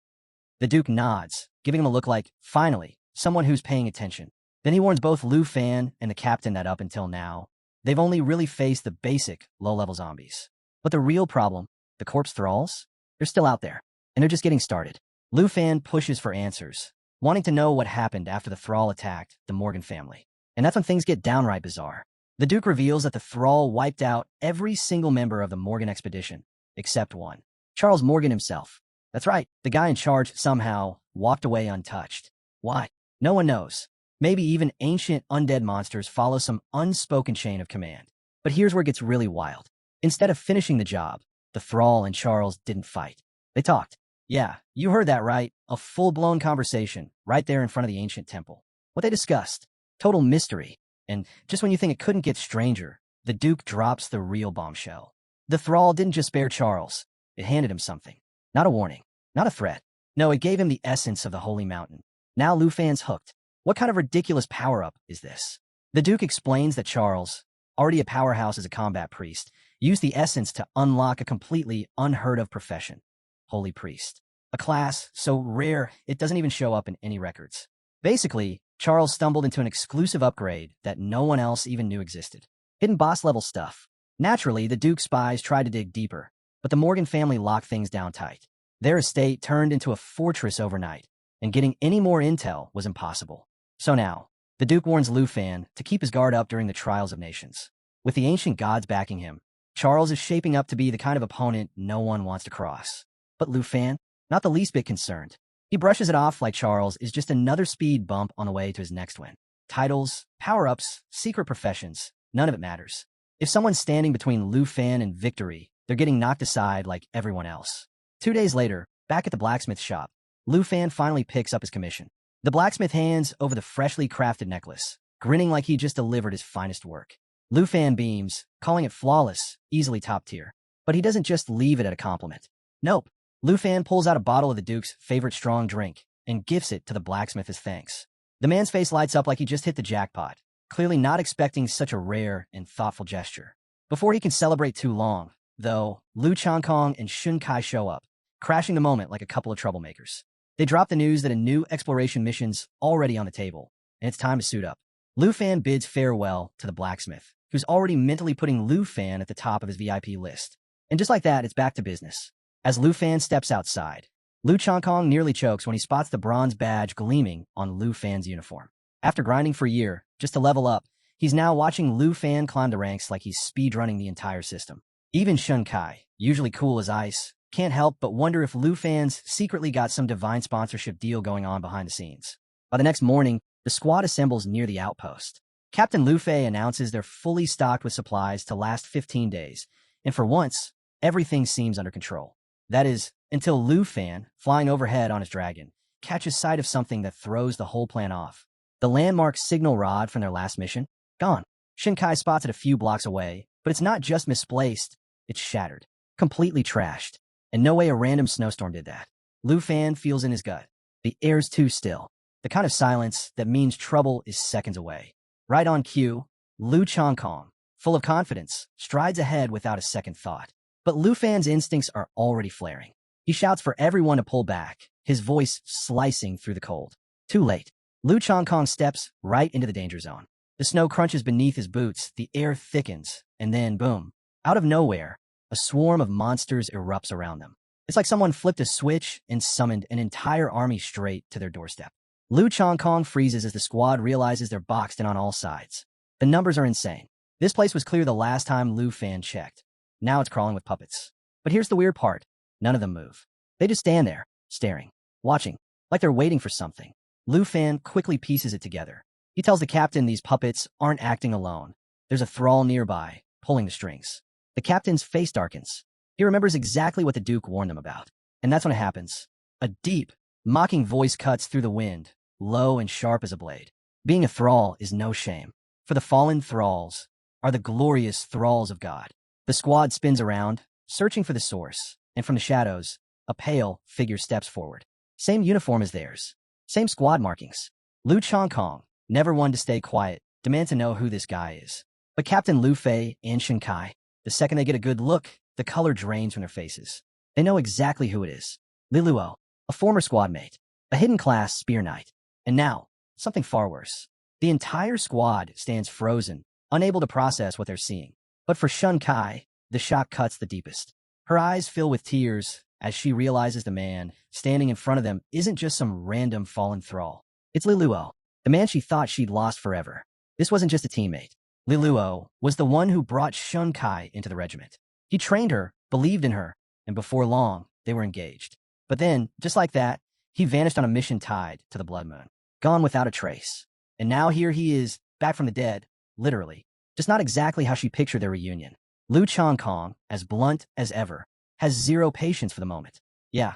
The Duke nods, giving him a look like, finally, someone who's paying attention. Then he warns both Lu Fan and the captain that up until now, they've only really faced the basic, low-level zombies. But the real problem, the corpse thralls, they're still out there, and they're just getting started. Lu Fan pushes for answers, wanting to know what happened after the thrall attacked the Morgan family. And that's when things get downright bizarre. The Duke reveals that the thrall wiped out every single member of the Morgan expedition, except one. Charles Morgan himself. That's right, the guy in charge somehow walked away untouched. Why? No one knows. Maybe even ancient undead monsters follow some unspoken chain of command. But here's where it gets really wild. Instead of finishing the job, the thrall and Charles didn't fight. They talked. Yeah, you heard that right. A full-blown conversation right there in front of the ancient temple. What they discussed. Total mystery. And just when you think it couldn't get stranger, the Duke drops the real bombshell. The thrall didn't just spare Charles. It handed him something. Not a warning. Not a threat. No, it gave him the essence of the Holy Mountain. Now Lu Fan's hooked. What kind of ridiculous power-up is this? The Duke explains that Charles, already a powerhouse as a combat priest, used the essence to unlock a completely unheard-of profession. Holy Priest. A class so rare it doesn't even show up in any records. Basically, Charles stumbled into an exclusive upgrade that no one else even knew existed. Hidden boss-level stuff. Naturally, the Duke's spies tried to dig deeper, but the Morgan family locked things down tight. Their estate turned into a fortress overnight, and getting any more intel was impossible. So now, the Duke warns Lu Fan to keep his guard up during the trials of nations. With the ancient gods backing him, Charles is shaping up to be the kind of opponent no one wants to cross. But Lu Fan, not the least bit concerned. He brushes it off like Charles is just another speed bump on the way to his next win. Titles, power-ups, secret professions, none of it matters. If someone's standing between Lu Fan and victory, they're getting knocked aside like everyone else. 2 days later, back at the blacksmith shop, Lu Fan finally picks up his commission. The blacksmith hands over the freshly crafted necklace, grinning like he just delivered his finest work. Lu Fan beams, calling it flawless, easily top tier. But he doesn't just leave it at a compliment. Nope. Lu Fan pulls out a bottle of the Duke's favorite strong drink and gifts it to the blacksmith as thanks. The man's face lights up like he just hit the jackpot, clearly not expecting such a rare and thoughtful gesture. Before he can celebrate too long, though, Lu Changkong and Shun Kai show up, crashing the moment like a couple of troublemakers. They drop the news that a new exploration mission's already on the table, and it's time to suit up. Lu Fan bids farewell to the blacksmith, who's already mentally putting Lu Fan at the top of his VIP list. And just like that, it's back to business. As Lu Fan steps outside, Lu Changkong nearly chokes when he spots the bronze badge gleaming on Lu Fan's uniform. After grinding for a year, just to level up, he's now watching Lu Fan climb the ranks like he's speedrunning the entire system. Even Shun Kai, usually cool as ice, can't help but wonder if Lu Fan's secretly got some divine sponsorship deal going on behind the scenes. By the next morning, the squad assembles near the outpost. Captain Lu Fei announces they're fully stocked with supplies to last 15 days, and for once, everything seems under control. That is, until Lu Fan, flying overhead on his dragon, catches sight of something that throws the whole plan off. The landmark signal rod from their last mission? Gone. Shun Kai spots it a few blocks away, but it's not just misplaced, it's shattered. Completely trashed. And no way a random snowstorm did that. Lu Fan feels in his gut. The air's too still. The kind of silence that means trouble is seconds away. Right on cue, Lu Changkong, full of confidence, strides ahead without a second thought. But Lu Fan's instincts are already flaring. He shouts for everyone to pull back, his voice slicing through the cold. Too late. Lu Changkong steps right into the danger zone. The snow crunches beneath his boots, the air thickens, and then, boom, out of nowhere, a swarm of monsters erupts around them. It's like someone flipped a switch and summoned an entire army straight to their doorstep. Lu Chongkong freezes as the squad realizes they're boxed in on all sides. The numbers are insane. This place was clear the last time Lu Fan checked. Now it's crawling with puppets. But here's the weird part. None of them move. They just stand there, staring, watching, like they're waiting for something. Lu Fan quickly pieces it together. He tells the captain these puppets aren't acting alone. There's a thrall nearby, pulling the strings. The captain's face darkens. He remembers exactly what the Duke warned them about. And that's when it happens. A deep, mocking voice cuts through the wind, low and sharp as a blade. Being a thrall is no shame. For the fallen thralls are the glorious thralls of God. The squad spins around, searching for the source, and from the shadows, a pale figure steps forward. Same uniform as theirs. Same squad markings. Lu Chongkong, never one to stay quiet, demand to know who this guy is. But Captain Lu Fei and Shin Kai, the second they get a good look, the color drains from their faces. They know exactly who it is. Li Luo, a former squad mate, a hidden class spear knight. And now, something far worse. The entire squad stands frozen, unable to process what they're seeing. But for Shun Kai, the shock cuts the deepest. Her eyes fill with tears as she realizes the man standing in front of them isn't just some random fallen thrall. It's Li Luo, the man she thought she'd lost forever. This wasn't just a teammate. Li Luo was the one who brought Shun Kai into the regiment. He trained her, believed in her, and before long, they were engaged. But then, just like that, he vanished on a mission tied to the Blood Moon. Gone without a trace. And now here he is, back from the dead, literally. Just not exactly how she pictured their reunion. Lu Chongkong, as blunt as ever, has zero patience for the moment. Yeah,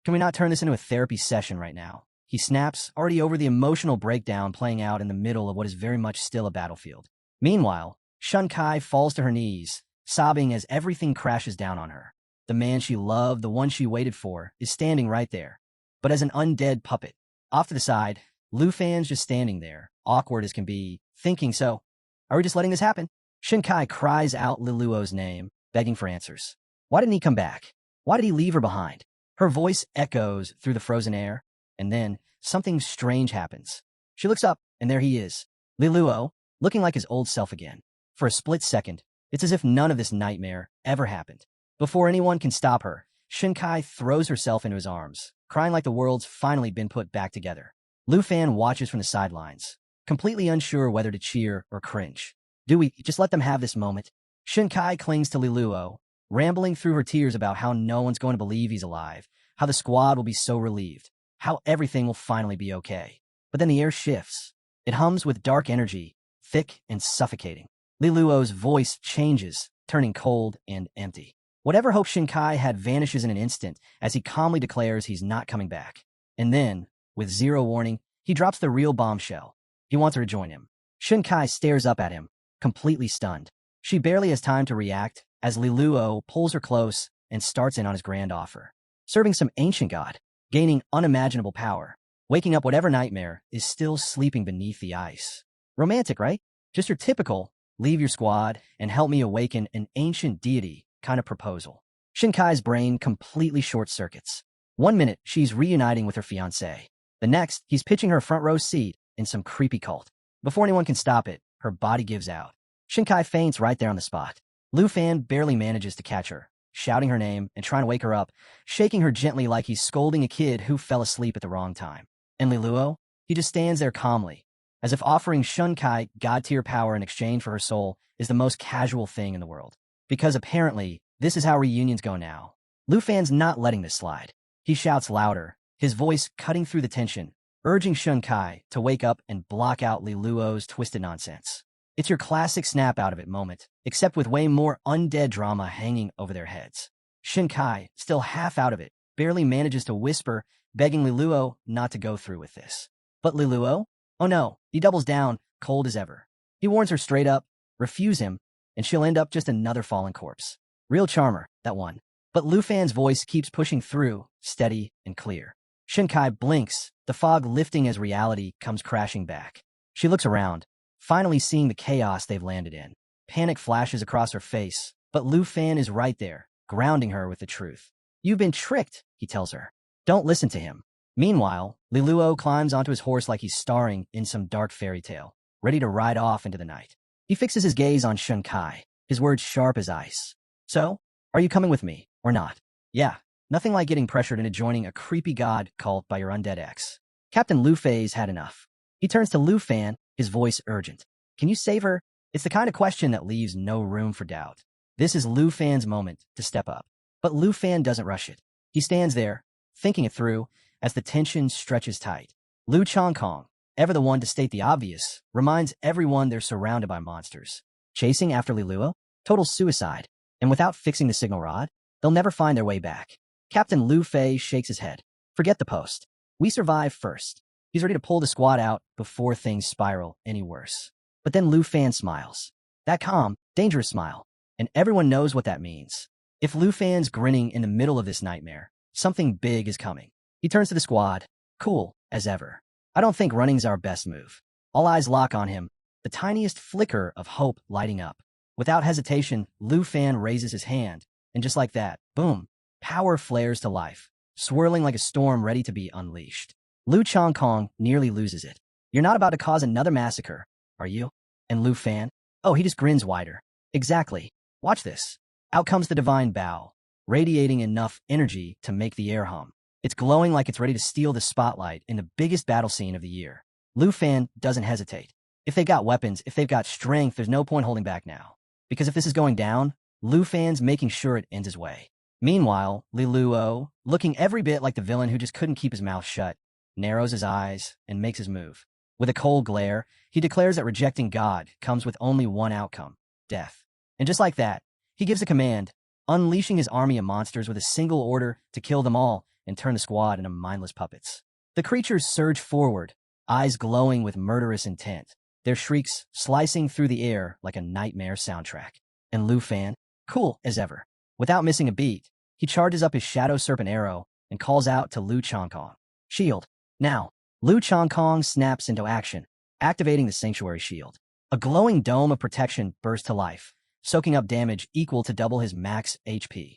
can we not turn this into a therapy session right now? He snaps, already over the emotional breakdown playing out in the middle of what is very much still a battlefield. Meanwhile, Shun Kai falls to her knees, sobbing as everything crashes down on her. The man she loved, the one she waited for, is standing right there, but as an undead puppet. Off to the side, Lu Fan's just standing there, awkward as can be, thinking, so, are we just letting this happen? Shin Kai cries out Li Luo's name, begging for answers. Why didn't he come back? Why did he leave her behind? Her voice echoes through the frozen air, and then something strange happens. She looks up, and there he is, Li Luo, looking like his old self again. For a split second, it's as if none of this nightmare ever happened. Before anyone can stop her, Shin Kai throws herself into his arms, crying like the world's finally been put back together. Lu Fan watches from the sidelines, completely unsure whether to cheer or cringe. Do we just let them have this moment? Shin Kai clings to Li Luo, rambling through her tears about how no one's going to believe he's alive, how the squad will be so relieved, how everything will finally be okay. But then the air shifts. It hums with dark energy, thick and suffocating. Li Luo's voice changes, turning cold and empty. Whatever hope Shin Kai had vanishes in an instant as he calmly declares he's not coming back. And then, with zero warning, he drops the real bombshell. He wants her to join him. Shin Kai stares up at him, completely stunned. She barely has time to react as Li Luo pulls her close and starts in on his grand offer. Serving some ancient god, gaining unimaginable power, waking up whatever nightmare is still sleeping beneath the ice. Romantic, right? Just your typical, leave your squad and help me awaken an ancient deity kind of proposal. Shin Kai's brain completely short-circuits. 1 minute, she's reuniting with her fiancé. The next, he's pitching her a front row seat in some creepy cult. Before anyone can stop it, her body gives out. Shin Kai faints right there on the spot. Lu Fan barely manages to catch her, shouting her name and trying to wake her up, shaking her gently like he's scolding a kid who fell asleep at the wrong time. And Li Luo? He just stands there calmly, as if offering Shun Kai god-tier power in exchange for her soul is the most casual thing in the world. Because apparently, this is how reunions go now. Lu Fan's not letting this slide. He shouts louder, his voice cutting through the tension, urging Shun Kai to wake up and block out Li Luo's twisted nonsense. It's your classic snap-out-of-it moment, except with way more undead drama hanging over their heads. Shin Kai, still half out of it, barely manages to whisper, begging Li Luo not to go through with this. But Li Luo? Oh no, he doubles down, cold as ever. He warns her straight up, refuse him, and she'll end up just another fallen corpse. Real charmer, that one. But Lu Fan's voice keeps pushing through, steady and clear. Shin Kai blinks, the fog lifting as reality comes crashing back. She looks around, finally seeing the chaos they've landed in. Panic flashes across her face, but Lu Fan is right there, grounding her with the truth. You've been tricked, he tells her. Don't listen to him. Meanwhile, Li Luo climbs onto his horse like he's starring in some dark fairy tale. ready to ride off into the night. He fixes his gaze on Shun Kai, his words sharp as ice. So, are you coming with me, or not? Yeah, nothing like getting pressured into joining a creepy god cult by your undead ex. Captain Lu Fei's had enough. He turns to Lu Fan, his voice urgent. Can you save her? It's the kind of question that leaves no room for doubt. This is Lu Fan's moment to step up. But Lu Fan doesn't rush it. He stands there, thinking it through, as the tension stretches tight. Lu Chongkong, ever the one to state the obvious, reminds everyone they're surrounded by monsters. Chasing after Li Luo? Total suicide. And without fixing the signal rod, they'll never find their way back. Captain Lu Fei shakes his head. Forget the post. We survive first. He's ready to pull the squad out before things spiral any worse. But then Lu Fan smiles. That calm, dangerous smile. And everyone knows what that means. If Lu Fan's grinning in the middle of this nightmare, something big is coming. He turns to the squad, cool as ever. I don't think running's our best move. All eyes lock on him, the tiniest flicker of hope lighting up. Without hesitation, Lu Fan raises his hand, and just like that, boom, power flares to life, swirling like a storm ready to be unleashed. Lu Chongkong nearly loses it. You're not about to cause another massacre, are you? And Lu Fan? Oh, he just grins wider. Exactly. Watch this. Out comes the divine bow, radiating enough energy to make the air hum. It's glowing like it's ready to steal the spotlight in the biggest battle scene of the year. Lu Fan doesn't hesitate. If they've got weapons, if they've got strength, there's no point holding back now. Because if this is going down, Lu Fan's making sure it ends his way. Meanwhile, Li Luo, looking every bit like the villain who just couldn't keep his mouth shut, narrows his eyes and makes his move. With a cold glare, he declares that rejecting God comes with only one outcome, death. And just like that, he gives a command, unleashing his army of monsters with a single order to kill them all and turn the squad into mindless puppets. The creatures surge forward, eyes glowing with murderous intent, their shrieks slicing through the air like a nightmare soundtrack. And Lu Fan, cool as ever. Without missing a beat, he charges up his Shadow Serpent arrow and calls out to Lu Chongkong. Shield. Now, Lu Chongkong snaps into action, activating the Sanctuary Shield. A glowing dome of protection bursts to life, soaking up damage equal to double his max HP.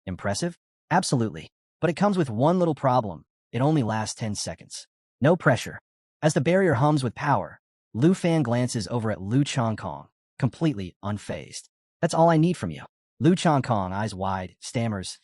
Impressive? Absolutely. But it comes with one little problem. It only lasts 10 seconds. No pressure. As the barrier hums with power, Lu Fan glances over at Lu Chongkong, completely unfazed. That's all I need from you. Lu Chongkong, eyes wide, stammers.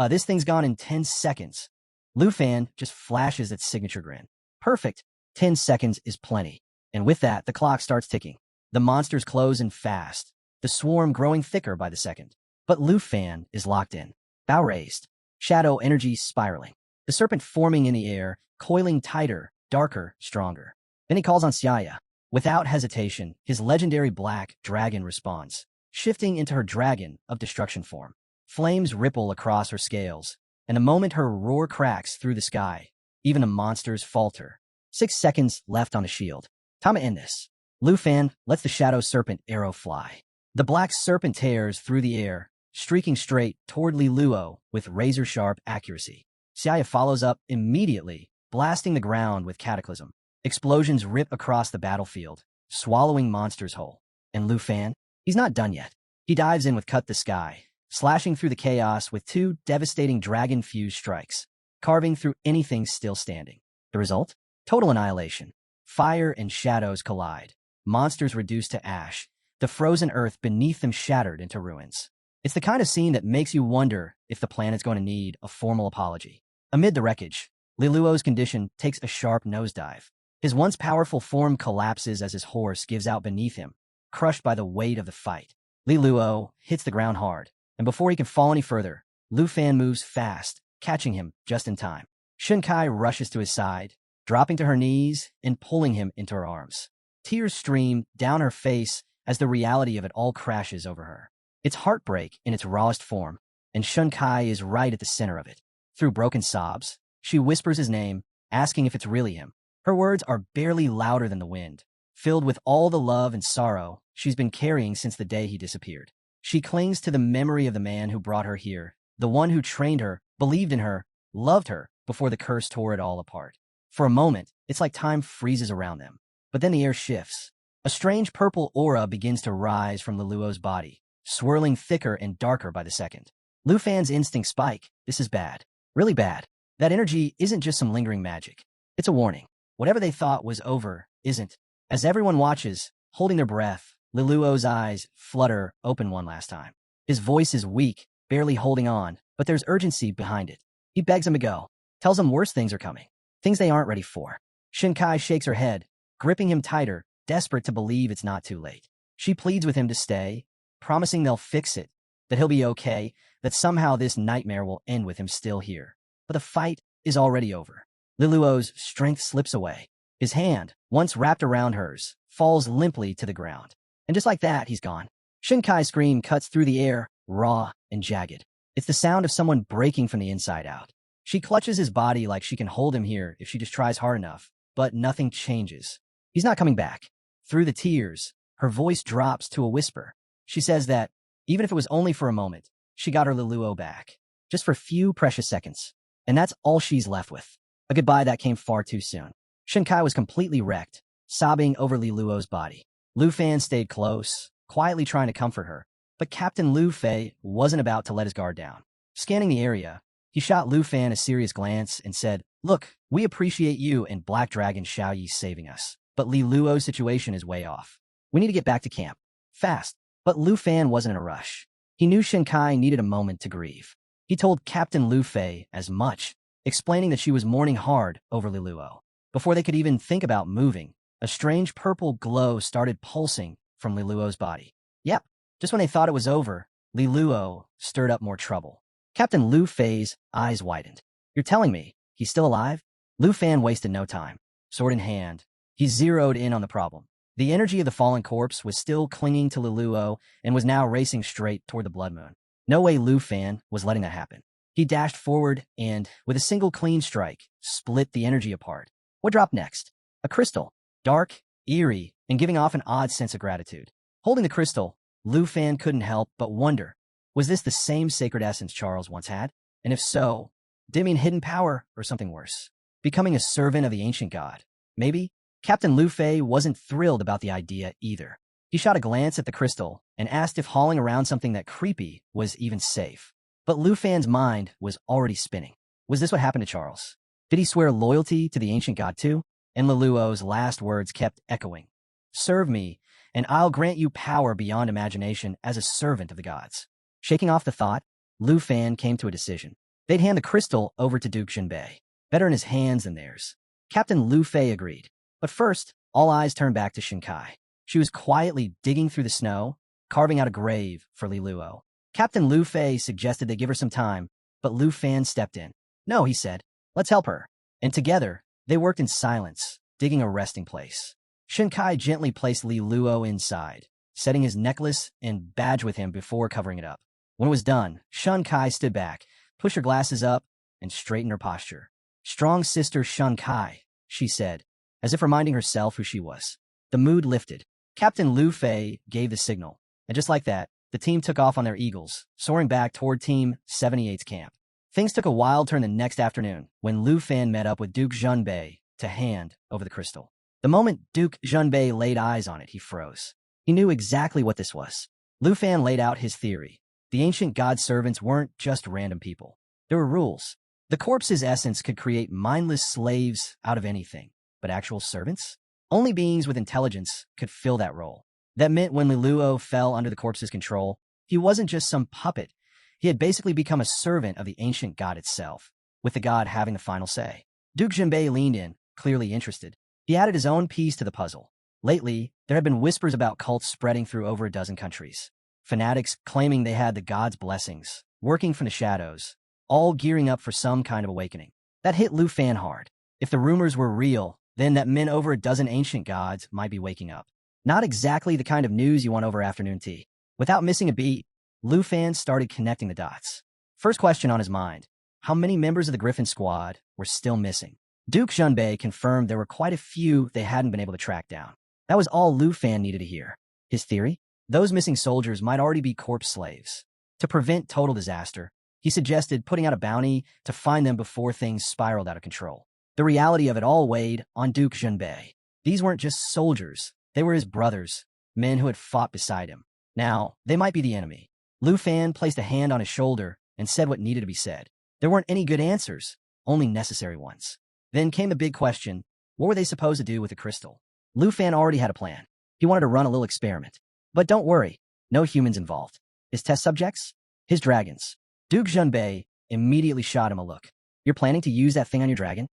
This thing's gone in 10 seconds. Lu Fan just flashes its signature grin. Perfect. 10 seconds is plenty. And with that, the clock starts ticking. The monsters close in fast, the swarm growing thicker by the second. But Lu Fan is locked in. Bow raised. Shadow energy spiraling. The serpent forming in the air, coiling tighter, darker, stronger. Then he calls on Xiaya. Without hesitation, his legendary black dragon responds, shifting into her dragon of destruction form. Flames ripple across her scales, and the moment her roar cracks through the sky, even the monsters falter. 6 seconds left on the shield. Time to end this. Lu Fan lets the Shadow Serpent arrow fly. The black serpent tears through the air, streaking straight toward Li Luo with razor-sharp accuracy. Xiaya follows up immediately, blasting the ground with Cataclysm. Explosions rip across the battlefield, swallowing monsters whole. And Lu Fan? He's not done yet. He dives in with Cut the Sky, slashing through the chaos with 2 devastating dragon-fused strikes, carving through anything still standing. The result? Total annihilation. Fire and shadows collide. Monsters reduced to ash, the frozen earth beneath them shattered into ruins. It's the kind of scene that makes you wonder if the planet's going to need a formal apology. Amid the wreckage, Li Luo's condition takes a sharp nosedive. His once powerful form collapses as his horse gives out beneath him, crushed by the weight of the fight. Li Luo hits the ground hard, and before he can fall any further, Lu Fan moves fast, catching him just in time. Shun Kai rushes to his side, dropping to her knees and pulling him into her arms. Tears stream down her face as the reality of it all crashes over her. It's heartbreak in its rawest form, and Shun Kai is right at the center of it. Through broken sobs, she whispers his name, asking if it's really him. Her words are barely louder than the wind, filled with all the love and sorrow she's been carrying since the day he disappeared. She clings to the memory of the man who brought her here, the one who trained her, believed in her, loved her, before the curse tore it all apart. For a moment, it's like time freezes around them. But then the air shifts. A strange purple aura begins to rise from Li Luo's body, swirling thicker and darker by the second. Lu Fan's instincts spike. This is bad. Really bad. That energy isn't just some lingering magic. It's a warning. Whatever they thought was over isn't. As everyone watches, holding their breath, Liluo's eyes flutter open one last time. His voice is weak, barely holding on, but there's urgency behind it. He begs him to go, tells him worse things are coming, things they aren't ready for. Shinkai shakes her head, gripping him tighter, desperate to believe it's not too late. She pleads with him to stay, promising they'll fix it, that he'll be okay, that somehow this nightmare will end with him still here. But the fight is already over. Liluo's strength slips away. His hand, once wrapped around hers, falls limply to the ground. And just like that, he's gone. Shinkai's scream cuts through the air, raw and jagged. It's the sound of someone breaking from the inside out. She clutches his body like she can hold him here if she just tries hard enough, but nothing changes. He's not coming back. Through the tears, her voice drops to a whisper. She says that, even if it was only for a moment, she got her Liluo back. Just for a few precious seconds. And that's all she's left with. A goodbye that came far too soon. Shinkai was completely wrecked, sobbing over Liluo's body. Lu Fan stayed close, quietly trying to comfort her. But Captain Lu Fei wasn't about to let his guard down. Scanning the area, he shot Lu Fan a serious glance and said, "Look, we appreciate you and Black Dragon Xiaoyi saving us. But Li Luo's situation is way off. We need to get back to camp. Fast." But Lu Fan wasn't in a rush. He knew Shinkai needed a moment to grieve. He told Captain Lu Fei as much, explaining that she was mourning hard over Li Luo. Before they could even think about moving, a strange purple glow started pulsing from Li Luo's body. Yep, just when they thought it was over, Li Luo stirred up more trouble. Captain Lu Fei's eyes widened. "You're telling me he's still alive?" Lu Fan wasted no time. Sword in hand, he zeroed in on the problem. The energy of the fallen corpse was still clinging to Li Luo and was now racing straight toward the blood moon. No way Lu Fan was letting that happen. He dashed forward and, with a single clean strike, split the energy apart. What dropped next? A crystal, dark, eerie, and giving off an odd sense of gratitude. Holding the crystal, Lu Fan couldn't help but wonder, was this the same sacred essence Charles once had? And if so, did it mean hidden power or something worse? Becoming a servant of the ancient god? Maybe? Captain Lu Fei wasn't thrilled about the idea either. He shot a glance at the crystal and asked if hauling around something that creepy was even safe. But Lu Fan's mind was already spinning. Was this what happened to Charles? Did he swear loyalty to the ancient god too? And Li Luo's last words kept echoing. "Serve me, and I'll grant you power beyond imagination as a servant of the gods." Shaking off the thought, Lu Fan came to a decision. They'd hand the crystal over to Duke Jinbei. Better in his hands than theirs. Captain Lu Fei agreed. But first, all eyes turned back to Shinkai. She was quietly digging through the snow, carving out a grave for Li Luo. Captain Lu Fei suggested they give her some time, but Lu Fan stepped in. "No," he said. "Let's help her." And together, they worked in silence, digging a resting place. Shinkai gently placed Li Luo inside, setting his necklace and badge with him before covering it up. When it was done, Shinkai stood back, pushed her glasses up, and straightened her posture. "Strong sister Shinkai," she said, as if reminding herself who she was. The mood lifted. Captain Lu Fei gave the signal, and just like that, the team took off on their eagles, soaring back toward Team 78's camp. Things took a wild turn the next afternoon when Lu Fan met up with Duke Junbei to hand over the crystal. The moment Duke Junbei laid eyes on it, he froze. He knew exactly what this was. Lu Fan laid out his theory. The ancient god servants weren't just random people. There were rules. The corpse's essence could create mindless slaves out of anything, but actual servants? Only beings with intelligence could fill that role. That meant when Li Luo fell under the corpse's control, he wasn't just some puppet. He had basically become a servant of the ancient god itself, with the god having the final say. Duke Jinbei leaned in, clearly interested. He added his own piece to the puzzle. Lately, there had been whispers about cults spreading through over a dozen countries. Fanatics claiming they had the god's blessings, working from the shadows, all gearing up for some kind of awakening. That hit Lu Fan hard. If the rumors were real, then that meant over a dozen ancient gods might be waking up. Not exactly the kind of news you want over afternoon tea. Without missing a beat, Lu Fan started connecting the dots. First question on his mind, how many members of the Griffin squad were still missing? Duke Junbei confirmed there were quite a few they hadn't been able to track down. That was all Lu Fan needed to hear. His theory? Those missing soldiers might already be corpse slaves. To prevent total disaster, he suggested putting out a bounty to find them before things spiraled out of control. The reality of it all weighed on Duke Junbei. These weren't just soldiers. They were his brothers, men who had fought beside him. Now, they might be the enemy. Lu Fan placed a hand on his shoulder and said what needed to be said. There weren't any good answers, only necessary ones. Then came the big question, what were they supposed to do with the crystal? Lu Fan already had a plan. He wanted to run a little experiment. But don't worry, no humans involved. His test subjects? His dragons. Duke Junbei immediately shot him a look. You're planning to use that thing on your dragon?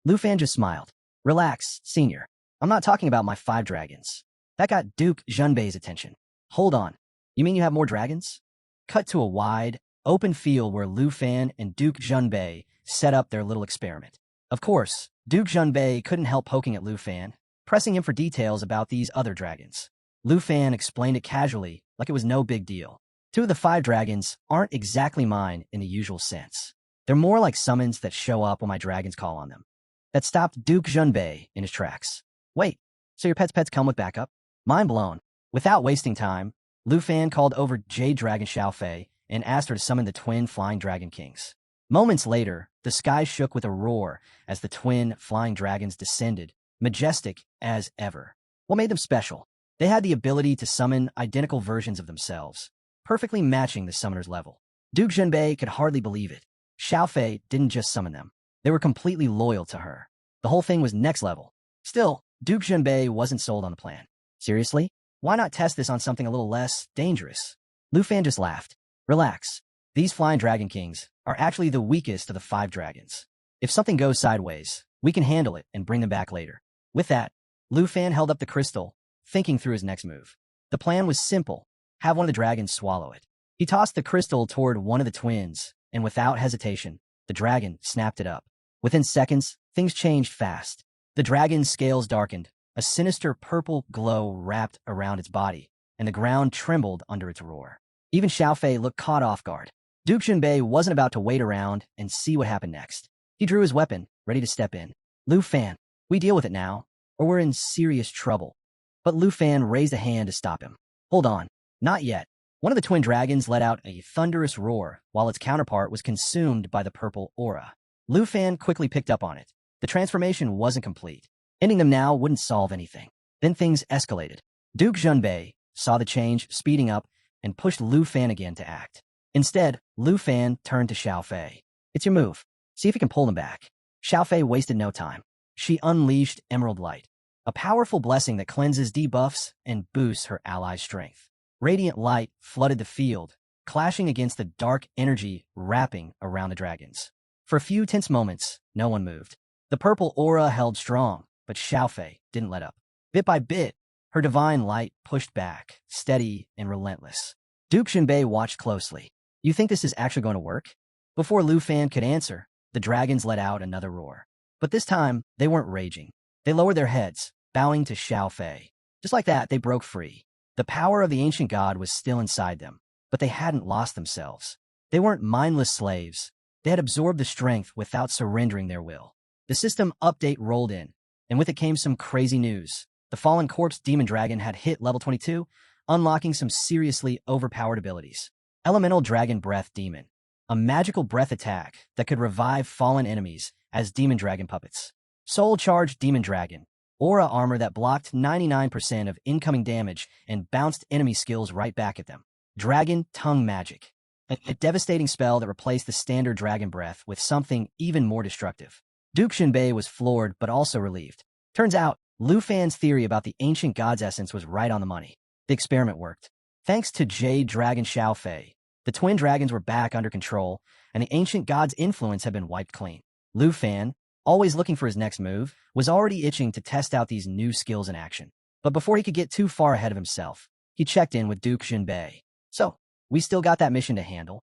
Lu Fan just smiled. Relax, senior. I'm not talking about my 5 dragons. That got Duke Junbei's attention. Hold on. You mean you have more dragons? Cut to a wide, open field where Lu Fan and Duke Junbei set up their little experiment. Of course, Duke Junbei couldn't help poking at Lu Fan, pressing him for details about these other dragons. Lu Fan explained it casually, like it was no big deal. 2 of the 5 dragons aren't exactly mine in the usual sense. They're more like summons that show up when my dragons call on them. That stopped Duke Junbei in his tracks. Wait, so your pets come with backup? Mind blown. Without wasting time, Lu Fan called over Jade Dragon Xiaofei and asked her to summon the twin Flying Dragon Kings. Moments later, the sky shook with a roar as the twin Flying Dragons descended, majestic as ever. What made them special? They had the ability to summon identical versions of themselves, perfectly matching the summoner's level. Duke Junbei could hardly believe it. Xiaofei didn't just summon them. They were completely loyal to her. The whole thing was next level. Still, Duke Junbei wasn't sold on the plan. Seriously? Why not test this on something a little less dangerous? Lu Fan just laughed. Relax. These Flying Dragon Kings are actually the weakest of the 5 dragons. If something goes sideways, we can handle it and bring them back later. With that, Lu Fan held up the crystal, thinking through his next move. The plan was simple. Have one of the dragons swallow it. He tossed the crystal toward one of the twins, and without hesitation, the dragon snapped it up. Within seconds, things changed fast. The dragon's scales darkened, a sinister purple glow wrapped around its body, and the ground trembled under its roar. Even Xiaofei looked caught off guard. Duke Junbei wasn't about to wait around and see what happened next. He drew his weapon, ready to step in. Lu Fan, we deal with it now, or we're in serious trouble. But Lu Fan raised a hand to stop him. Hold on, not yet. One of the twin dragons let out a thunderous roar, while its counterpart was consumed by the purple aura. Lu Fan quickly picked up on it. The transformation wasn't complete. Ending them now wouldn't solve anything. Then things escalated. Duke Junbei saw the change speeding up and pushed Lu Fan again to act. Instead, Lu Fan turned to Xiaofei. It's your move. See if you can pull them back. Xiaofei wasted no time. She unleashed Emerald Light, a powerful blessing that cleanses, debuffs, and boosts her allies' strength. Radiant light flooded the field, clashing against the dark energy wrapping around the dragons. For a few tense moments, no one moved. The purple aura held strong, but Xiaofei didn't let up. Bit by bit, her divine light pushed back, steady and relentless. Duke Junbei watched closely. You think this is actually going to work? Before Lu Fan could answer, the dragons let out another roar. But this time, they weren't raging. They lowered their heads, bowing to Xiaofei. Just like that, they broke free. The power of the ancient god was still inside them, but they hadn't lost themselves. They weren't mindless slaves. They had absorbed the strength without surrendering their will. The system update rolled in, and with it came some crazy news. The Fallen Corpse Demon Dragon had hit level 22, unlocking some seriously overpowered abilities. Elemental Dragon Breath Demon, a magical breath attack that could revive fallen enemies as demon dragon puppets. Soul Charge Demon Dragon, aura armor that blocked 99% of incoming damage and bounced enemy skills right back at them. Dragon Tongue Magic, a devastating spell that replaced the standard dragon breath with something even more destructive. Duke Junbei was floored but also relieved. Turns out, Lu Fan's theory about the ancient god's essence was right on the money. The experiment worked. Thanks to Jade Dragon Xiaofei, the twin dragons were back under control, and the ancient god's influence had been wiped clean. Lu Fan, always looking for his next move, was already itching to test out these new skills in action. But before he could get too far ahead of himself, he checked in with Duke Junbei. So, we still got that mission to handle?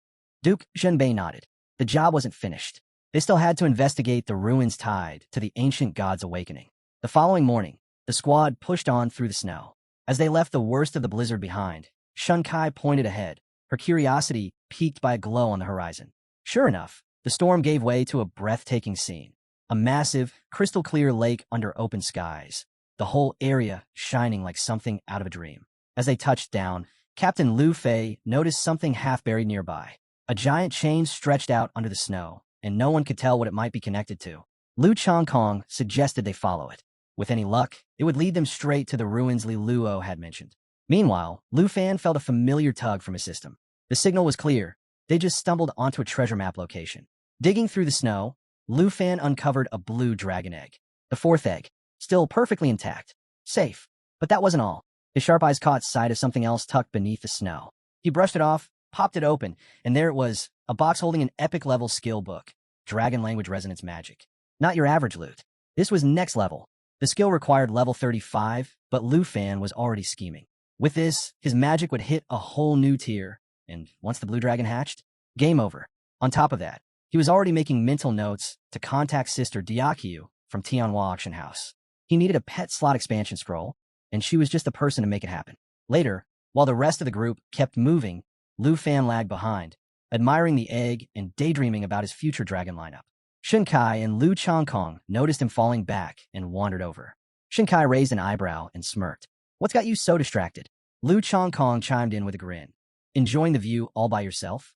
Duke Junbei nodded. The job wasn't finished. They still had to investigate the ruins tied to the ancient god's awakening. The following morning, the squad pushed on through the snow. As they left the worst of the blizzard behind, Shunkai pointed ahead, her curiosity piqued by a glow on the horizon. Sure enough, the storm gave way to a breathtaking scene. A massive, crystal-clear lake under open skies, the whole area shining like something out of a dream. As they touched down, Captain Lu Fei noticed something half-buried nearby. A giant chain stretched out under the snow, and no one could tell what it might be connected to. Lu Chongkong suggested they follow it. With any luck, it would lead them straight to the ruins Li Luo had mentioned. Meanwhile, Lu Fan felt a familiar tug from his system. The signal was clear. They just stumbled onto a treasure map location. Digging through the snow, Lu Fan uncovered a blue dragon egg. The 4th egg, still perfectly intact. Safe. But that wasn't all. His sharp eyes caught sight of something else tucked beneath the snow. He brushed it off, popped it open, and there it was, a box holding an epic-level skill book, Dragon Language Resonance Magic. Not your average loot. This was next level. The skill required level 35, but Lu Fan was already scheming. With this, his magic would hit a whole new tier, and once the blue dragon hatched, game over. On top of that, he was already making mental notes to contact Sister Diakyu from Tianhua Auction House. He needed a pet slot expansion scroll, and she was just the person to make it happen. Later, while the rest of the group kept moving, Lu Fan lagged behind, admiring the egg and daydreaming about his future dragon lineup. Shinkai and Lu Changkong noticed him falling back and wandered over. Shinkai raised an eyebrow and smirked. What's got you so distracted? Lu Changkong chimed in with a grin. Enjoying the view all by yourself?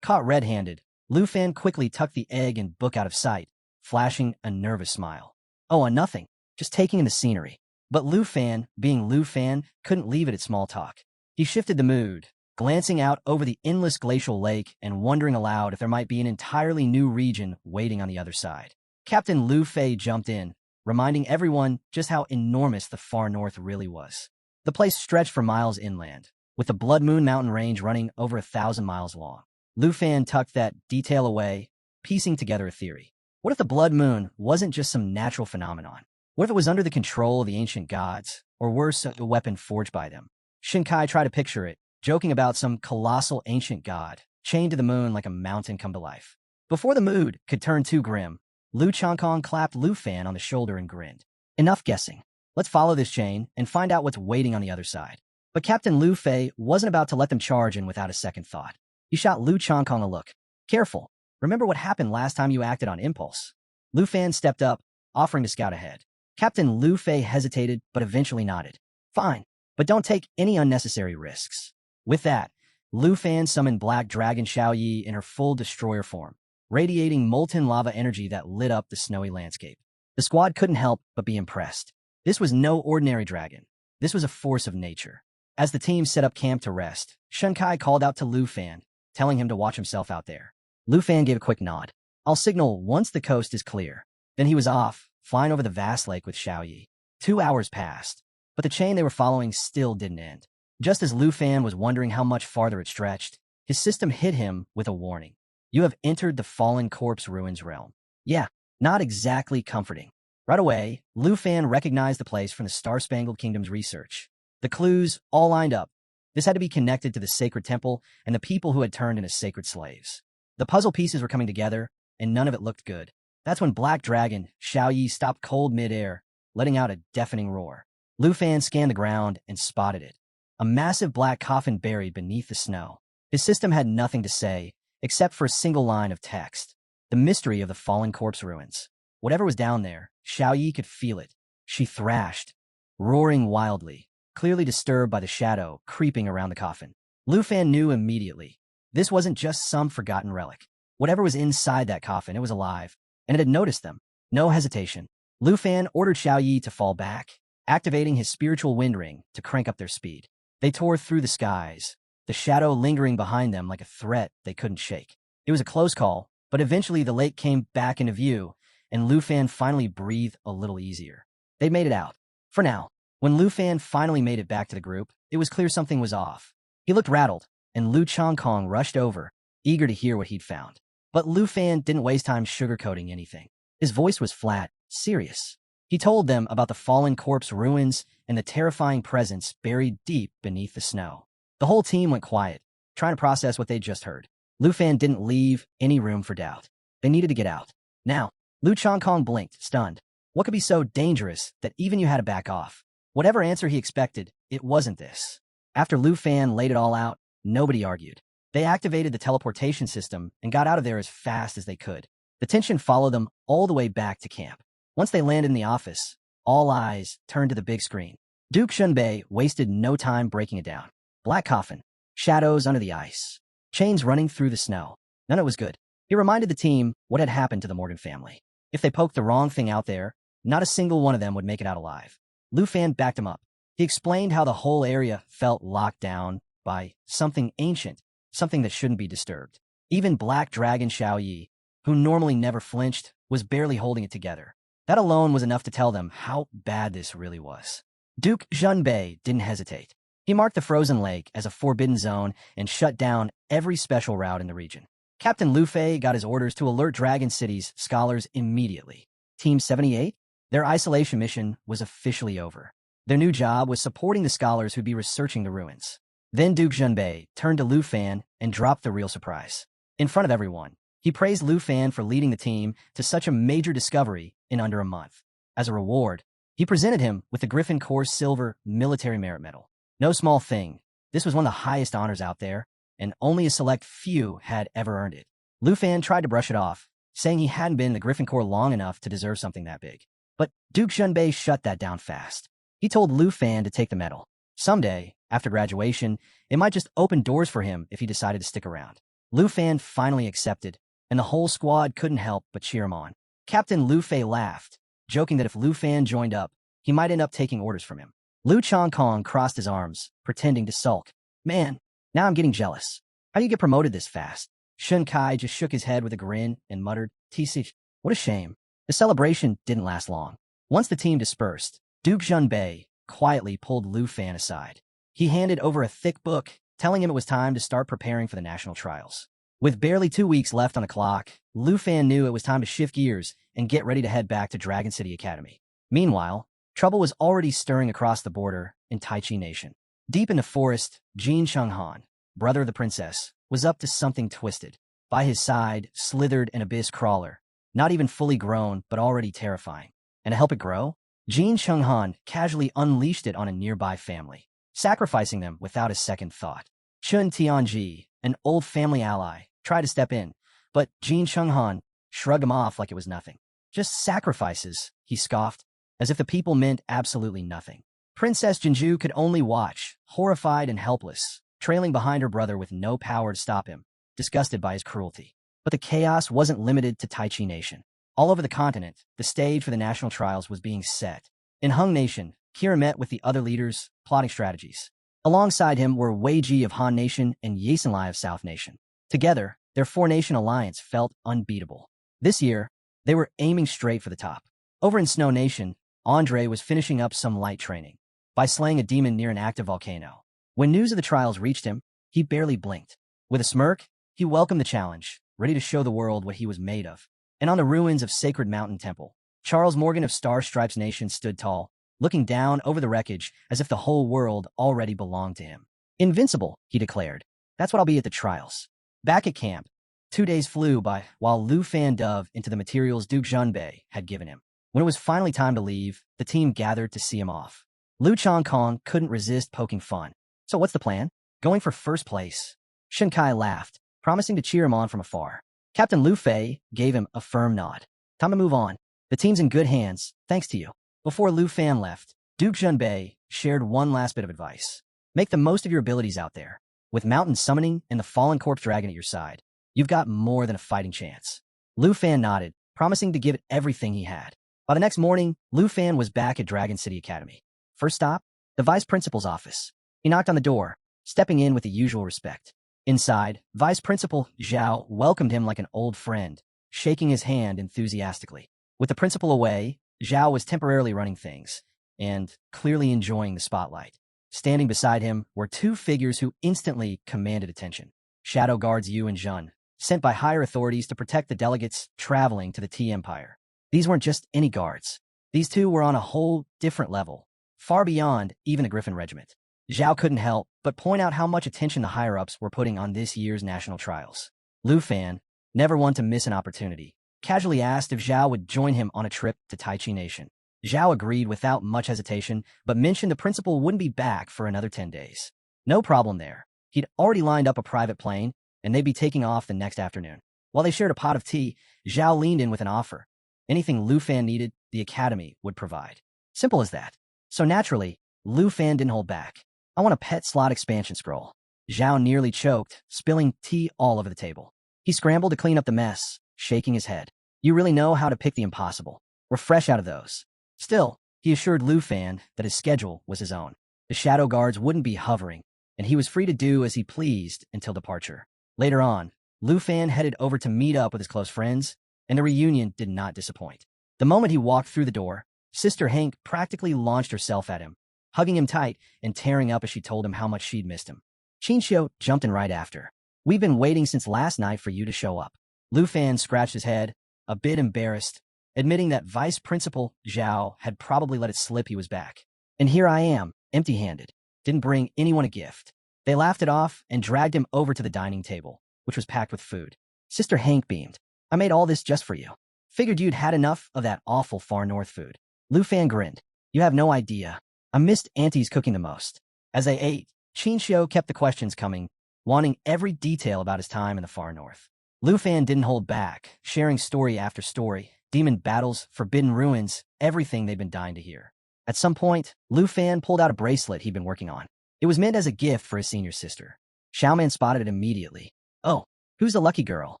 Caught red-handed, Lu Fan quickly tucked the egg and book out of sight, flashing a nervous smile. Oh, nothing. Just taking in the scenery. But Lu Fan, being Lu Fan, couldn't leave it at small talk. He shifted the mood, glancing out over the endless glacial lake and wondering aloud if there might be an entirely new region waiting on the other side. Captain Lu Fei jumped in, reminding everyone just how enormous the far north really was. The place stretched for miles inland, with the Blood Moon mountain range running over 1,000 miles long. Lu Fan tucked that detail away, piecing together a theory. What if the Blood Moon wasn't just some natural phenomenon? What if it was under the control of the ancient gods, or worse, a weapon forged by them? Shinkai tried to picture it, joking about some colossal ancient god, chained to the moon like a mountain come to life. Before the mood could turn too grim, Lu Changkong clapped Lu Fan on the shoulder and grinned. Enough guessing. Let's follow this chain and find out what's waiting on the other side. But Captain Lu Fei wasn't about to let them charge in without a second thought. He shot Lu Changkong a look. Careful. Remember what happened last time you acted on impulse. Lu Fan stepped up, offering to scout ahead. Captain Lu Fei hesitated, but eventually nodded. Fine, but don't take any unnecessary risks. With that, Lu Fan summoned Black Dragon Xiaoyi in her full destroyer form, radiating molten lava energy that lit up the snowy landscape. The squad couldn't help but be impressed. This was no ordinary dragon. This was a force of nature. As the team set up camp to rest, Shinkai called out to Lu Fan, telling him to watch himself out there. Lu Fan gave a quick nod. I'll signal once the coast is clear. Then he was off, flying over the vast lake with Xiaoyi. 2 hours passed, but the chain they were following still didn't end. Just as Lu Fan was wondering how much farther it stretched, his system hit him with a warning. You have entered the Fallen Corpse Ruins realm. Yeah, not exactly comforting. Right away, Lu Fan recognized the place from the Star-Spangled Kingdom's research. The clues all lined up. This had to be connected to the sacred temple and the people who had turned into sacred slaves. The puzzle pieces were coming together, and none of it looked good. That's when Black Dragon Xiaoyi stopped cold mid-air, letting out a deafening roar. Lu Fan scanned the ground and spotted it. A massive black coffin buried beneath the snow. His system had nothing to say, except for a single line of text. The mystery of the Fallen Corpse Ruins. Whatever was down there, Xiaoyi could feel it. She thrashed, roaring wildly, clearly disturbed by the shadow creeping around the coffin. Lu Fan knew immediately. This wasn't just some forgotten relic. Whatever was inside that coffin, it was alive, and it had noticed them. No hesitation. Lu Fan ordered Xiaoyi to fall back, activating his spiritual wind ring to crank up their speed. They tore through the skies, the shadow lingering behind them like a threat they couldn't shake. It was a close call, but eventually the lake came back into view, and Lu Fan finally breathed a little easier. They made it out. For now. When Lu Fan finally made it back to the group, it was clear something was off. He looked rattled, and Lu Changkong rushed over, eager to hear what he'd found. But Lu Fan didn't waste time sugarcoating anything. His voice was flat, serious. He told them about the Fallen Corpse Ruins and the terrifying presence buried deep beneath the snow. The whole team went quiet, trying to process what they'd just heard. Lu Fan didn't leave any room for doubt. They needed to get out. Now, Lu Changkong blinked, stunned. What could be so dangerous that even you had to back off? Whatever answer he expected, it wasn't this. After Lu Fan laid it all out, nobody argued. They activated the teleportation system and got out of there as fast as they could. The tension followed them all the way back to camp. Once they landed in the office, all eyes turned to the big screen. Duke Shunbei wasted no time breaking it down. Black coffin, shadows under the ice, chains running through the snow. None of it was good. He reminded the team what had happened to the Morgan family. If they poked the wrong thing out there, not a single one of them would make it out alive. Lu Fan backed him up. He explained how the whole area felt locked down by something ancient, something that shouldn't be disturbed. Even Black Dragon Xiaoyi, who normally never flinched, was barely holding it together. That alone was enough to tell them how bad this really was. Duke Junbei didn't hesitate. He marked the frozen lake as a forbidden zone and shut down every special route in the region. Captain Luffy got his orders to alert Dragon City's scholars immediately. Team 78? Their isolation mission was officially over. Their new job was supporting the scholars who'd be researching the ruins. Then Duke Junbei turned to Lu Fan and dropped the real surprise. In front of everyone, he praised Lu Fan for leading the team to such a major discovery in under a month. As a reward, he presented him with the Griffin Corps Silver Military Merit Medal. No small thing. This was one of the highest honors out there, and only a select few had ever earned it. Lu Fan tried to brush it off, saying he hadn't been in the Griffin Corps long enough to deserve something that big. But Duke Junbei shut that down fast. He told Lu Fan to take the medal. Someday, after graduation, it might just open doors for him if he decided to stick around. Lu Fan finally accepted, and the whole squad couldn't help but cheer him on. Captain Lu Fei laughed, joking that if Lu Fan joined up, he might end up taking orders from him. Lu Chongkong crossed his arms, pretending to sulk. Man, now I'm getting jealous. How do you get promoted this fast? Shun Kai just shook his head with a grin and muttered, TC, what a shame. The celebration didn't last long. Once the team dispersed, Duke Junbei quietly pulled Lu Fan aside. He handed over a thick book, telling him it was time to start preparing for the national trials. With barely 2 weeks left on the clock, Lu Fan knew it was time to shift gears and get ready to head back to Dragon City Academy. Meanwhile, trouble was already stirring across the border in Taichi Nation. Deep in the forest, Jin Chenghan, brother of the princess, was up to something twisted. By his side slithered an abyss crawler, not even fully grown but already terrifying. And to help it grow, Jin Chenghan casually unleashed it on a nearby family, sacrificing them without a second thought. Chun Tianji, an old family ally, tried to step in, but Jin Chenghan shrugged him off like it was nothing. Just sacrifices, he scoffed, as if the people meant absolutely nothing. Princess Jinju could only watch, horrified and helpless, trailing behind her brother with no power to stop him, disgusted by his cruelty. But the chaos wasn't limited to Taichi Nation. All over the continent, the stage for the national trials was being set. In Hung Nation, Kira met with the other leaders, plotting strategies. Alongside him were Wei Ji of Han Nation and Yasenlai of South Nation. Together, their four-nation alliance felt unbeatable. This year, they were aiming straight for the top. Over in Snow Nation, Andre was finishing up some light training by slaying a demon near an active volcano. When news of the trials reached him, he barely blinked. With a smirk, he welcomed the challenge, ready to show the world what he was made of. And on the ruins of Sacred Mountain Temple, Charles Morgan of Star Stripes Nation stood tall, looking down over the wreckage as if the whole world already belonged to him. Invincible, he declared. That's what I'll be at the trials. Back at camp, 2 days flew by while Lu Fan dove into the materials Duke Junbei had given him. When it was finally time to leave, the team gathered to see him off. Lu Chongkong couldn't resist poking fun. So what's the plan? Going for first place. Shun Kai laughed, promising to cheer him on from afar. Captain Lu Fei gave him a firm nod. Time to move on. The team's in good hands, thanks to you. Before Lu Fan left, Duke Junbei shared one last bit of advice. Make the most of your abilities out there. With Mountain Summoning and the Fallen Corpse Dragon at your side, you've got more than a fighting chance. Lu Fan nodded, promising to give it everything he had. By the next morning, Lu Fan was back at Dragon City Academy. First stop, the Vice Principal's office. He knocked on the door, stepping in with the usual respect. Inside, Vice Principal Zhao welcomed him like an old friend, shaking his hand enthusiastically. With the principal away, Zhao was temporarily running things, and clearly enjoying the spotlight. Standing beside him were two figures who instantly commanded attention. Shadow Guards Yu and Jun, sent by higher authorities to protect the delegates traveling to the T Empire. These weren't just any guards. These two were on a whole different level, far beyond even the Griffin Regiment. Zhao couldn't help but point out how much attention the higher-ups were putting on this year's national trials. Lu Fan, never one to miss an opportunity, casually asked if Zhao would join him on a trip to Taichi Nation. Zhao agreed without much hesitation, but mentioned the principal wouldn't be back for another 10 days. No problem there. He'd already lined up a private plane, and they'd be taking off the next afternoon. While they shared a pot of tea, Zhao leaned in with an offer. Anything Lu Fan needed, the Academy would provide. Simple as that. So naturally, Lu Fan didn't hold back. I want a pet slot expansion scroll. Zhao nearly choked, spilling tea all over the table. He scrambled to clean up the mess, shaking his head. You really know how to pick the impossible. We're fresh out of those. Still, he assured Lu Fan that his schedule was his own. The Shadow Guards wouldn't be hovering, and he was free to do as he pleased until departure. Later on, Lu Fan headed over to meet up with his close friends, and the reunion did not disappoint. The moment he walked through the door, Sister Hank practically launched herself at him, hugging him tight and tearing up as she told him how much she'd missed him. Qinxiu jumped in right after. "We've been waiting since last night for you to show up." Lu Fan scratched his head, a bit embarrassed, admitting that Vice Principal Zhao had probably let it slip he was back. "And here I am, empty-handed. Didn't bring anyone a gift." They laughed it off and dragged him over to the dining table, which was packed with food. Sister Hank beamed. "I made all this just for you. Figured you'd had enough of that awful far north food." Lu Fan grinned. "You have no idea. I missed Auntie's cooking the most." As they ate, Qinxiu kept the questions coming, wanting every detail about his time in the far north. Lu Fan didn't hold back, sharing story after story, demon battles, forbidden ruins, everything they'd been dying to hear. At some point, Lu Fan pulled out a bracelet he'd been working on. It was meant as a gift for his senior sister. Xiaoman spotted it immediately. "Oh, who's the lucky girl?"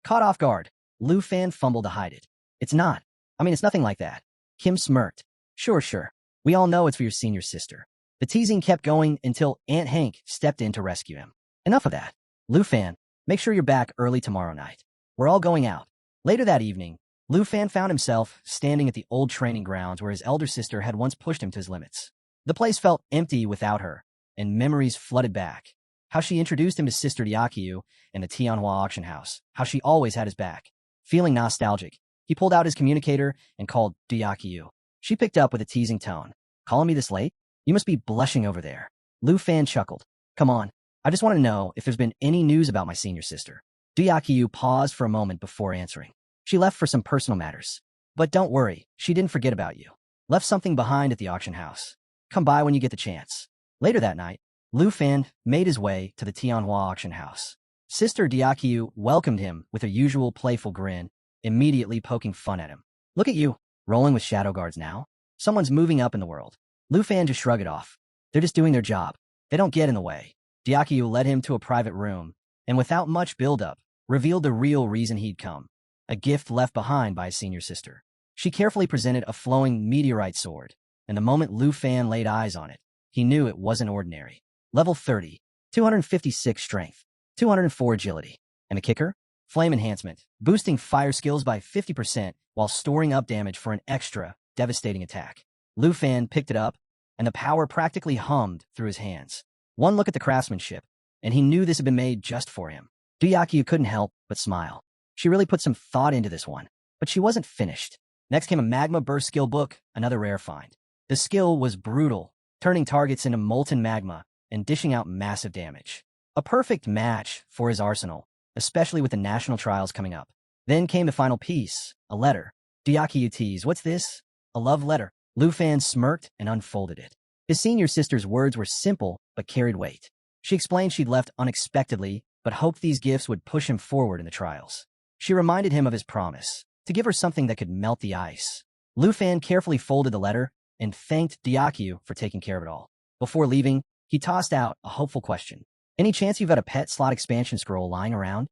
Caught off guard, Lu Fan fumbled to hide it. It's nothing like that." Kim smirked. Sure. We all know it's for your senior sister." The teasing kept going until Aunt Hank stepped in to rescue him. "Enough of that. Lu Fan, make sure you're back early tomorrow night. We're all going out." Later that evening, Lu Fan found himself standing at the old training grounds where his elder sister had once pushed him to his limits. The place felt empty without her, and memories flooded back. How she introduced him to Sister Diakiyu in the Tianhua auction house. How she always had his back. Feeling nostalgic, he pulled out his communicator and called Diakiyu. She picked up with a teasing tone. "Calling me this late? You must be blushing over there." Lu Fan chuckled. "Come on, I just want to know if there's been any news about my senior sister." Diakiyu paused for a moment before answering. "She left for some personal matters. But don't worry, she didn't forget about you. Left something behind at the auction house. Come by when you get the chance." Later that night, Lu Fan made his way to the Tianhua auction house. Sister Diakiyu welcomed him with her usual playful grin, immediately poking fun at him. "Look at you, rolling with shadow guards now. Someone's moving up in the world." Lu Fan just shrugged it off. "They're just doing their job. They don't get in the way." Diakiyu led him to a private room, and without much build-up, revealed the real reason he'd come. A gift left behind by his senior sister. She carefully presented a flowing meteorite sword, and the moment Lu Fan laid eyes on it, he knew it wasn't ordinary. Level 30, 256 strength, 204 agility. And the kicker? Flame enhancement, boosting fire skills by 50% while storing up damage for an extra, devastating attack. Lu Fan picked it up, and the power practically hummed through his hands. One look at the craftsmanship, and he knew this had been made just for him. Diakiyu couldn't help but smile. She really put some thought into this one, but she wasn't finished. Next came a magma burst skill book, another rare find. The skill was brutal, turning targets into molten magma and dishing out massive damage. A perfect match for his arsenal, especially with the national trials coming up. Then came the final piece, a letter. Diakiyu teased, "What's this?" "A love letter." Lu Fan smirked and unfolded it. His senior sister's words were simple but carried weight. She explained she'd left unexpectedly, but hoped these gifts would push him forward in the trials. She reminded him of his promise, to give her something that could melt the ice. Lu Fan carefully folded the letter and thanked Diakiyu for taking care of it all. Before leaving, he tossed out a hopeful question. "Any chance you've got a pet slot expansion scroll lying around?"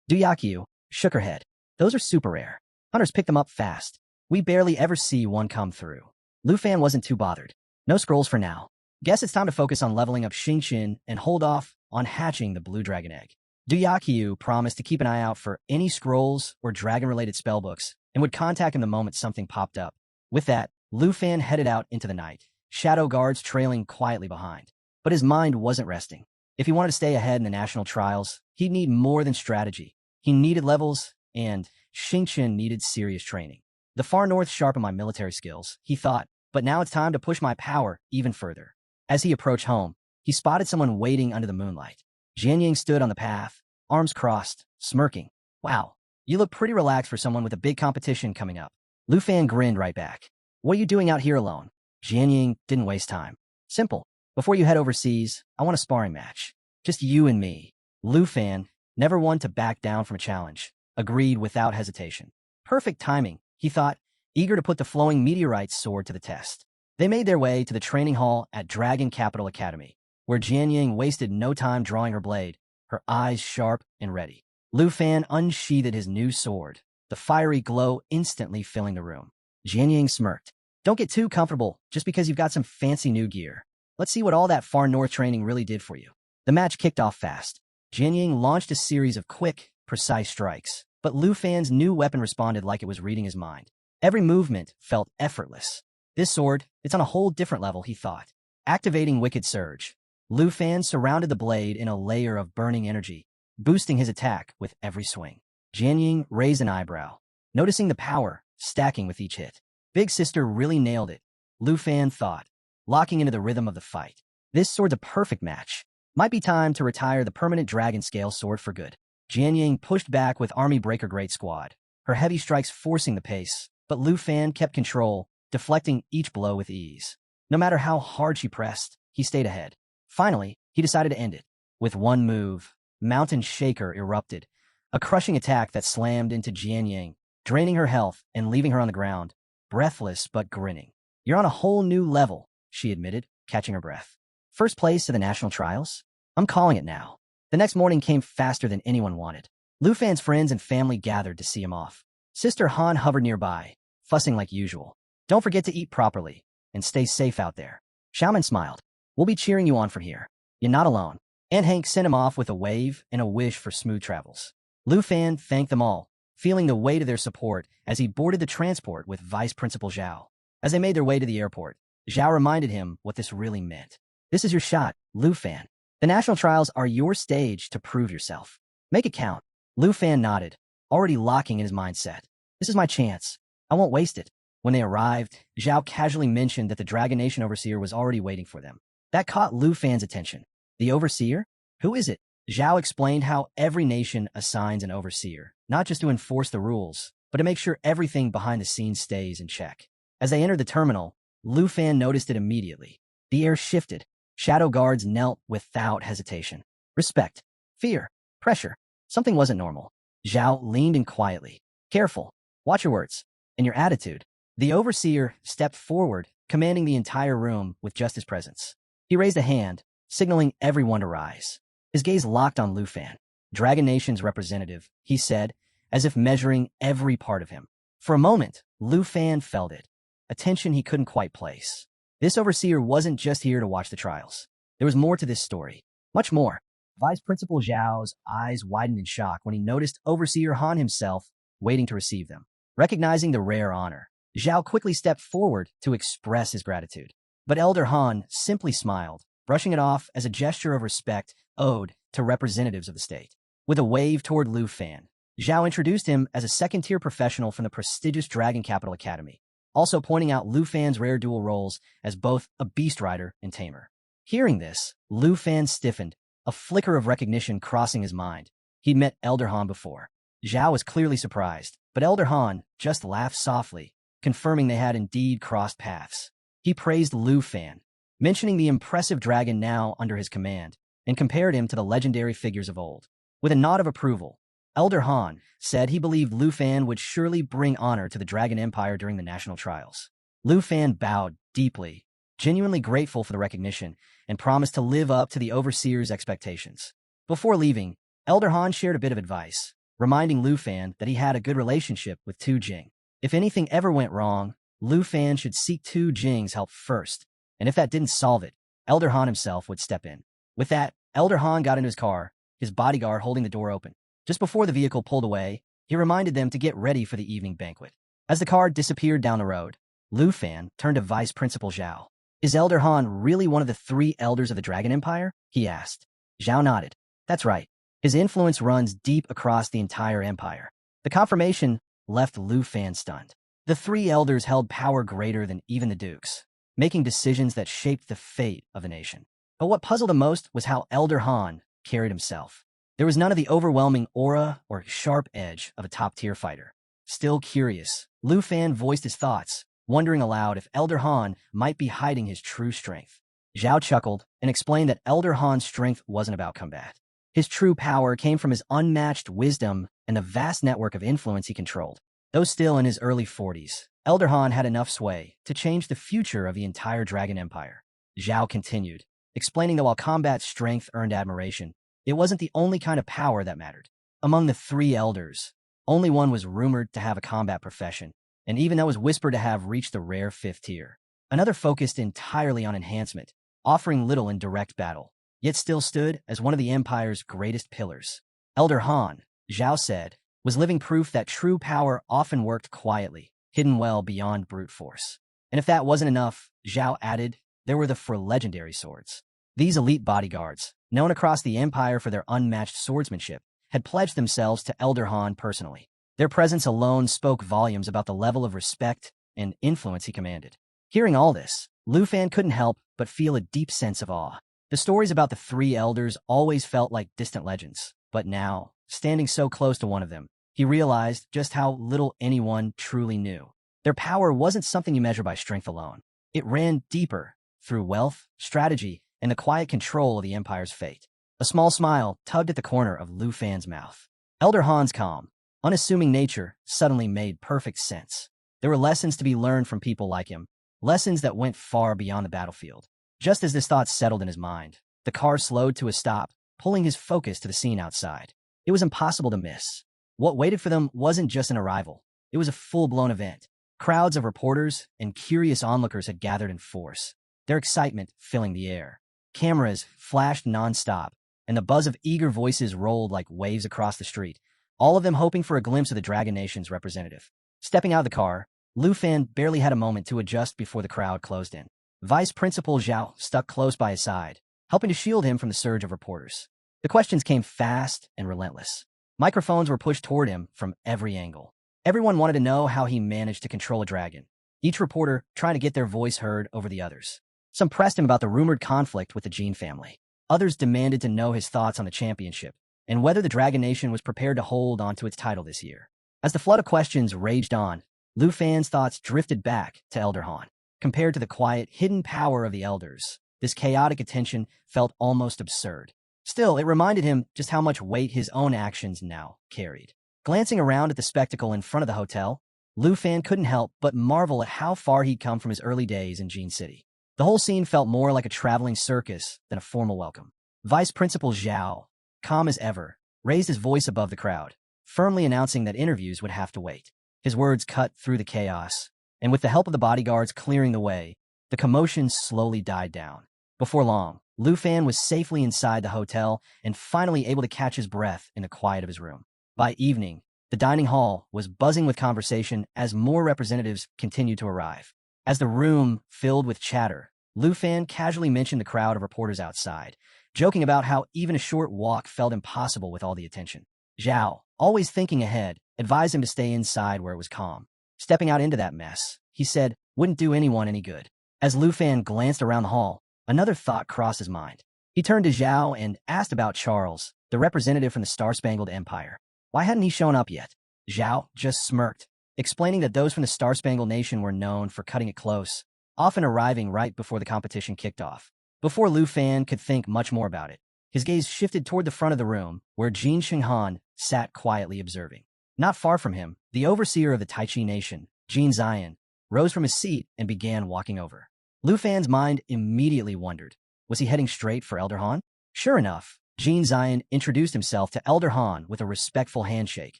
Diakiyu shook her head. "Those are super rare. Hunters pick them up fast. We barely ever see one come through." Lu Fan wasn't too bothered. "No scrolls for now. Guess it's time to focus on leveling up Xingqian and hold off on hatching the blue dragon egg." Diakiyu promised to keep an eye out for any scrolls or dragon-related spellbooks and would contact him the moment something popped up. With that, Lu Fan headed out into the night, shadow guards trailing quietly behind. But his mind wasn't resting. If he wanted to stay ahead in the national trials, he'd need more than strategy. He needed levels, and Xingqian needed serious training. The far north sharpened my military skills, he thought, but now it's time to push my power even further. As he approached home, he spotted someone waiting under the moonlight. Jianying stood on the path, arms crossed, smirking. "Wow, you look pretty relaxed for someone with a big competition coming up." Lu Fan grinned right back. "What are you doing out here alone?" Jianying didn't waste time. "Simple. Before you head overseas, I want a sparring match. Just you and me." Lu Fan, never one to back down from a challenge, agreed without hesitation. Perfect timing, he thought, eager to put the flowing meteorite sword to the test. They made their way to the training hall at Dragon Capital Academy, where Jianying wasted no time drawing her blade, her eyes sharp and ready. Lu Fan unsheathed his new sword, the fiery glow instantly filling the room. Jianying smirked. "Don't get too comfortable just because you've got some fancy new gear. Let's see what all that far north training really did for you." The match kicked off fast. Jianying launched a series of quick, precise strikes, but Lu Fan's new weapon responded like it was reading his mind. Every movement felt effortless. "This sword, it's on a whole different level," he thought. Activating Wicked Surge, Lu Fan surrounded the blade in a layer of burning energy, boosting his attack with every swing. Jian Ying raised an eyebrow, noticing the power stacking with each hit. Big Sister really nailed it, Lu Fan thought, locking into the rhythm of the fight. This sword's a perfect match. Might be time to retire the permanent dragon scale sword for good. Jian Ying pushed back with Army Breaker Great Squad, her heavy strikes forcing the pace, but Lu Fan kept control, deflecting each blow with ease. No matter how hard she pressed, he stayed ahead. Finally, he decided to end it. With one move, Mountain Shaker erupted, a crushing attack that slammed into Jian Ying, draining her health and leaving her on the ground, breathless but grinning. "You're on a whole new level," she admitted, catching her breath. "First place to the national trials? I'm calling it now." The next morning came faster than anyone wanted. Lu Fan's friends and family gathered to see him off. Sister Han hovered nearby, fussing like usual. "Don't forget to eat properly, and stay safe out there." Xiaoman smiled. "We'll be cheering you on from here. You're not alone." Aunt Hank sent him off with a wave and a wish for smooth travels. Lu Fan thanked them all, feeling the weight of their support as he boarded the transport with Vice Principal Zhao. As they made their way to the airport, Zhao reminded him what this really meant. "This is your shot, Lu Fan. The national trials are your stage to prove yourself. Make it count." Lu Fan nodded, already locking in his mindset. "This is my chance. I won't waste it." When they arrived, Zhao casually mentioned that the Dragon Nation Overseer was already waiting for them. That caught Lu Fan's attention. "The Overseer? Who is it?" Zhao explained how every nation assigns an Overseer, not just to enforce the rules, but to make sure everything behind the scenes stays in check. As they entered the terminal, Lu Fan noticed it immediately. The air shifted. Shadow guards knelt without hesitation. Respect, fear, pressure. Something wasn't normal. Zhao leaned in quietly. "Careful. Watch your words. And your attitude." The Overseer stepped forward, commanding the entire room with just his presence. He raised a hand, signaling everyone to rise. His gaze locked on Lu Fan. "Dragon Nation's representative," he said, as if measuring every part of him. For a moment, Lu Fan felt it, a tension he couldn't quite place. This Overseer wasn't just here to watch the trials. There was more to this story. Much more. Vice Principal Zhao's eyes widened in shock when he noticed Overseer Han himself waiting to receive them. Recognizing the rare honor, Zhao quickly stepped forward to express his gratitude. But Elder Han simply smiled, brushing it off as a gesture of respect owed to representatives of the state. With a wave toward Lu Fan, Zhao introduced him as a second-tier professional from the prestigious Dragon Capital Academy, also pointing out Lu Fan's rare dual roles as both a beast rider and tamer. Hearing this, Lu Fan stiffened, a flicker of recognition crossing his mind. He'd met Elder Han before. Zhao was clearly surprised, but Elder Han just laughed softly, confirming they had indeed crossed paths. He praised Lu Fan, mentioning the impressive dragon now under his command, and compared him to the legendary figures of old. With a nod of approval, Elder Han said he believed Lu Fan would surely bring honor to the Dragon Empire during the national trials. Lu Fan bowed deeply, genuinely grateful for the recognition, and promised to live up to the Overseer's expectations. Before leaving, Elder Han shared a bit of advice, reminding Lu Fan that he had a good relationship with Tu Jing. If anything ever went wrong, Lu Fan should seek Tu Jing's help first, and if that didn't solve it, Elder Han himself would step in. With that, Elder Han got into his car, his bodyguard holding the door open. Just before the vehicle pulled away, he reminded them to get ready for the evening banquet. As the car disappeared down the road, Lu Fan turned to Vice Principal Zhao. "Is Elder Han really one of the 3 elders of the Dragon Empire?" he asked. Zhao nodded. "That's right. His influence runs deep across the entire empire." The confirmation left Lu Fan stunned. The 3 elders held power greater than even the dukes, making decisions that shaped the fate of the nation. But what puzzled him most was how Elder Han carried himself. There was none of the overwhelming aura or sharp edge of a top-tier fighter. Still curious, Lu Fan voiced his thoughts, wondering aloud if Elder Han might be hiding his true strength. Zhao chuckled and explained that Elder Han's strength wasn't about combat. His true power came from his unmatched wisdom and the vast network of influence he controlled. Though still in his early 40s, Elder Han had enough sway to change the future of the entire Dragon Empire. Zhao continued, explaining that while combat strength earned admiration, it wasn't the only kind of power that mattered. Among the 3 elders, only one was rumored to have a combat profession, and even that was whispered to have reached the rare 5th tier. Another focused entirely on enhancement, offering little in direct battle, yet still stood as one of the Empire's greatest pillars. Elder Han, Zhao said, was living proof that true power often worked quietly, hidden well beyond brute force. And if that wasn't enough, Zhao added, there were the legendary swords. These elite bodyguards, known across the empire for their unmatched swordsmanship, had pledged themselves to Elder Han personally. Their presence alone spoke volumes about the level of respect and influence he commanded. Hearing all this, Lu Fan couldn't help but feel a deep sense of awe. The stories about the three elders always felt like distant legends, but now, standing so close to one of them, he realized just how little anyone truly knew. Their power wasn't something you measure by strength alone. It ran deeper, through wealth, strategy, and the quiet control of the Empire's fate. A small smile tugged at the corner of Lu Fan's mouth. Elder Han's calm, unassuming nature suddenly made perfect sense. There were lessons to be learned from people like him, lessons that went far beyond the battlefield. Just as this thought settled in his mind, the car slowed to a stop, pulling his focus to the scene outside. It was impossible to miss. What waited for them wasn't just an arrival. It was a full-blown event. Crowds of reporters and curious onlookers had gathered in force, their excitement filling the air. Cameras flashed non-stop, and the buzz of eager voices rolled like waves across the street, all of them hoping for a glimpse of the Dragon Nation's representative. Stepping out of the car, Lu Fan barely had a moment to adjust before the crowd closed in. Vice Principal Zhao stuck close by his side, helping to shield him from the surge of reporters. The questions came fast and relentless. Microphones were pushed toward him from every angle. Everyone wanted to know how he managed to control a dragon, each reporter trying to get their voice heard over the others. Some pressed him about the rumored conflict with the Jin family. Others demanded to know his thoughts on the championship and whether the Dragon Nation was prepared to hold onto its title this year. As the flood of questions raged on, Lu Fan's thoughts drifted back to Elder Han. Compared to the quiet, hidden power of the elders, this chaotic attention felt almost absurd. Still, it reminded him just how much weight his own actions now carried. Glancing around at the spectacle in front of the hotel, Lu Fan couldn't help but marvel at how far he'd come from his early days in Jin City. The whole scene felt more like a traveling circus than a formal welcome. Vice Principal Zhao, calm as ever, raised his voice above the crowd, firmly announcing that interviews would have to wait. His words cut through the chaos, and with the help of the bodyguards clearing the way, the commotion slowly died down. Before long, Lu Fan was safely inside the hotel and finally able to catch his breath in the quiet of his room. By evening, the dining hall was buzzing with conversation as more representatives continued to arrive. As the room filled with chatter, Lu Fan casually mentioned the crowd of reporters outside, joking about how even a short walk felt impossible with all the attention. Zhao, always thinking ahead, advised him to stay inside where it was calm. Stepping out into that mess, he said, wouldn't do anyone any good. As Lu Fan glanced around the hall, another thought crossed his mind. He turned to Zhao and asked about Charles, the representative from the Star-Spangled Empire. Why hadn't he shown up yet? Zhao just smirked, explaining that those from the Star-Spangled Nation were known for cutting it close, often arriving right before the competition kicked off. Before Lu Fan could think much more about it, his gaze shifted toward the front of the room, where Jin Shenghan sat quietly observing. Not far from him, the overseer of the Taichi Nation, Jin Zion, rose from his seat and began walking over. Lu Fan's mind immediately wondered, was he heading straight for Elder Han? Sure enough, Jin Zion introduced himself to Elder Han with a respectful handshake,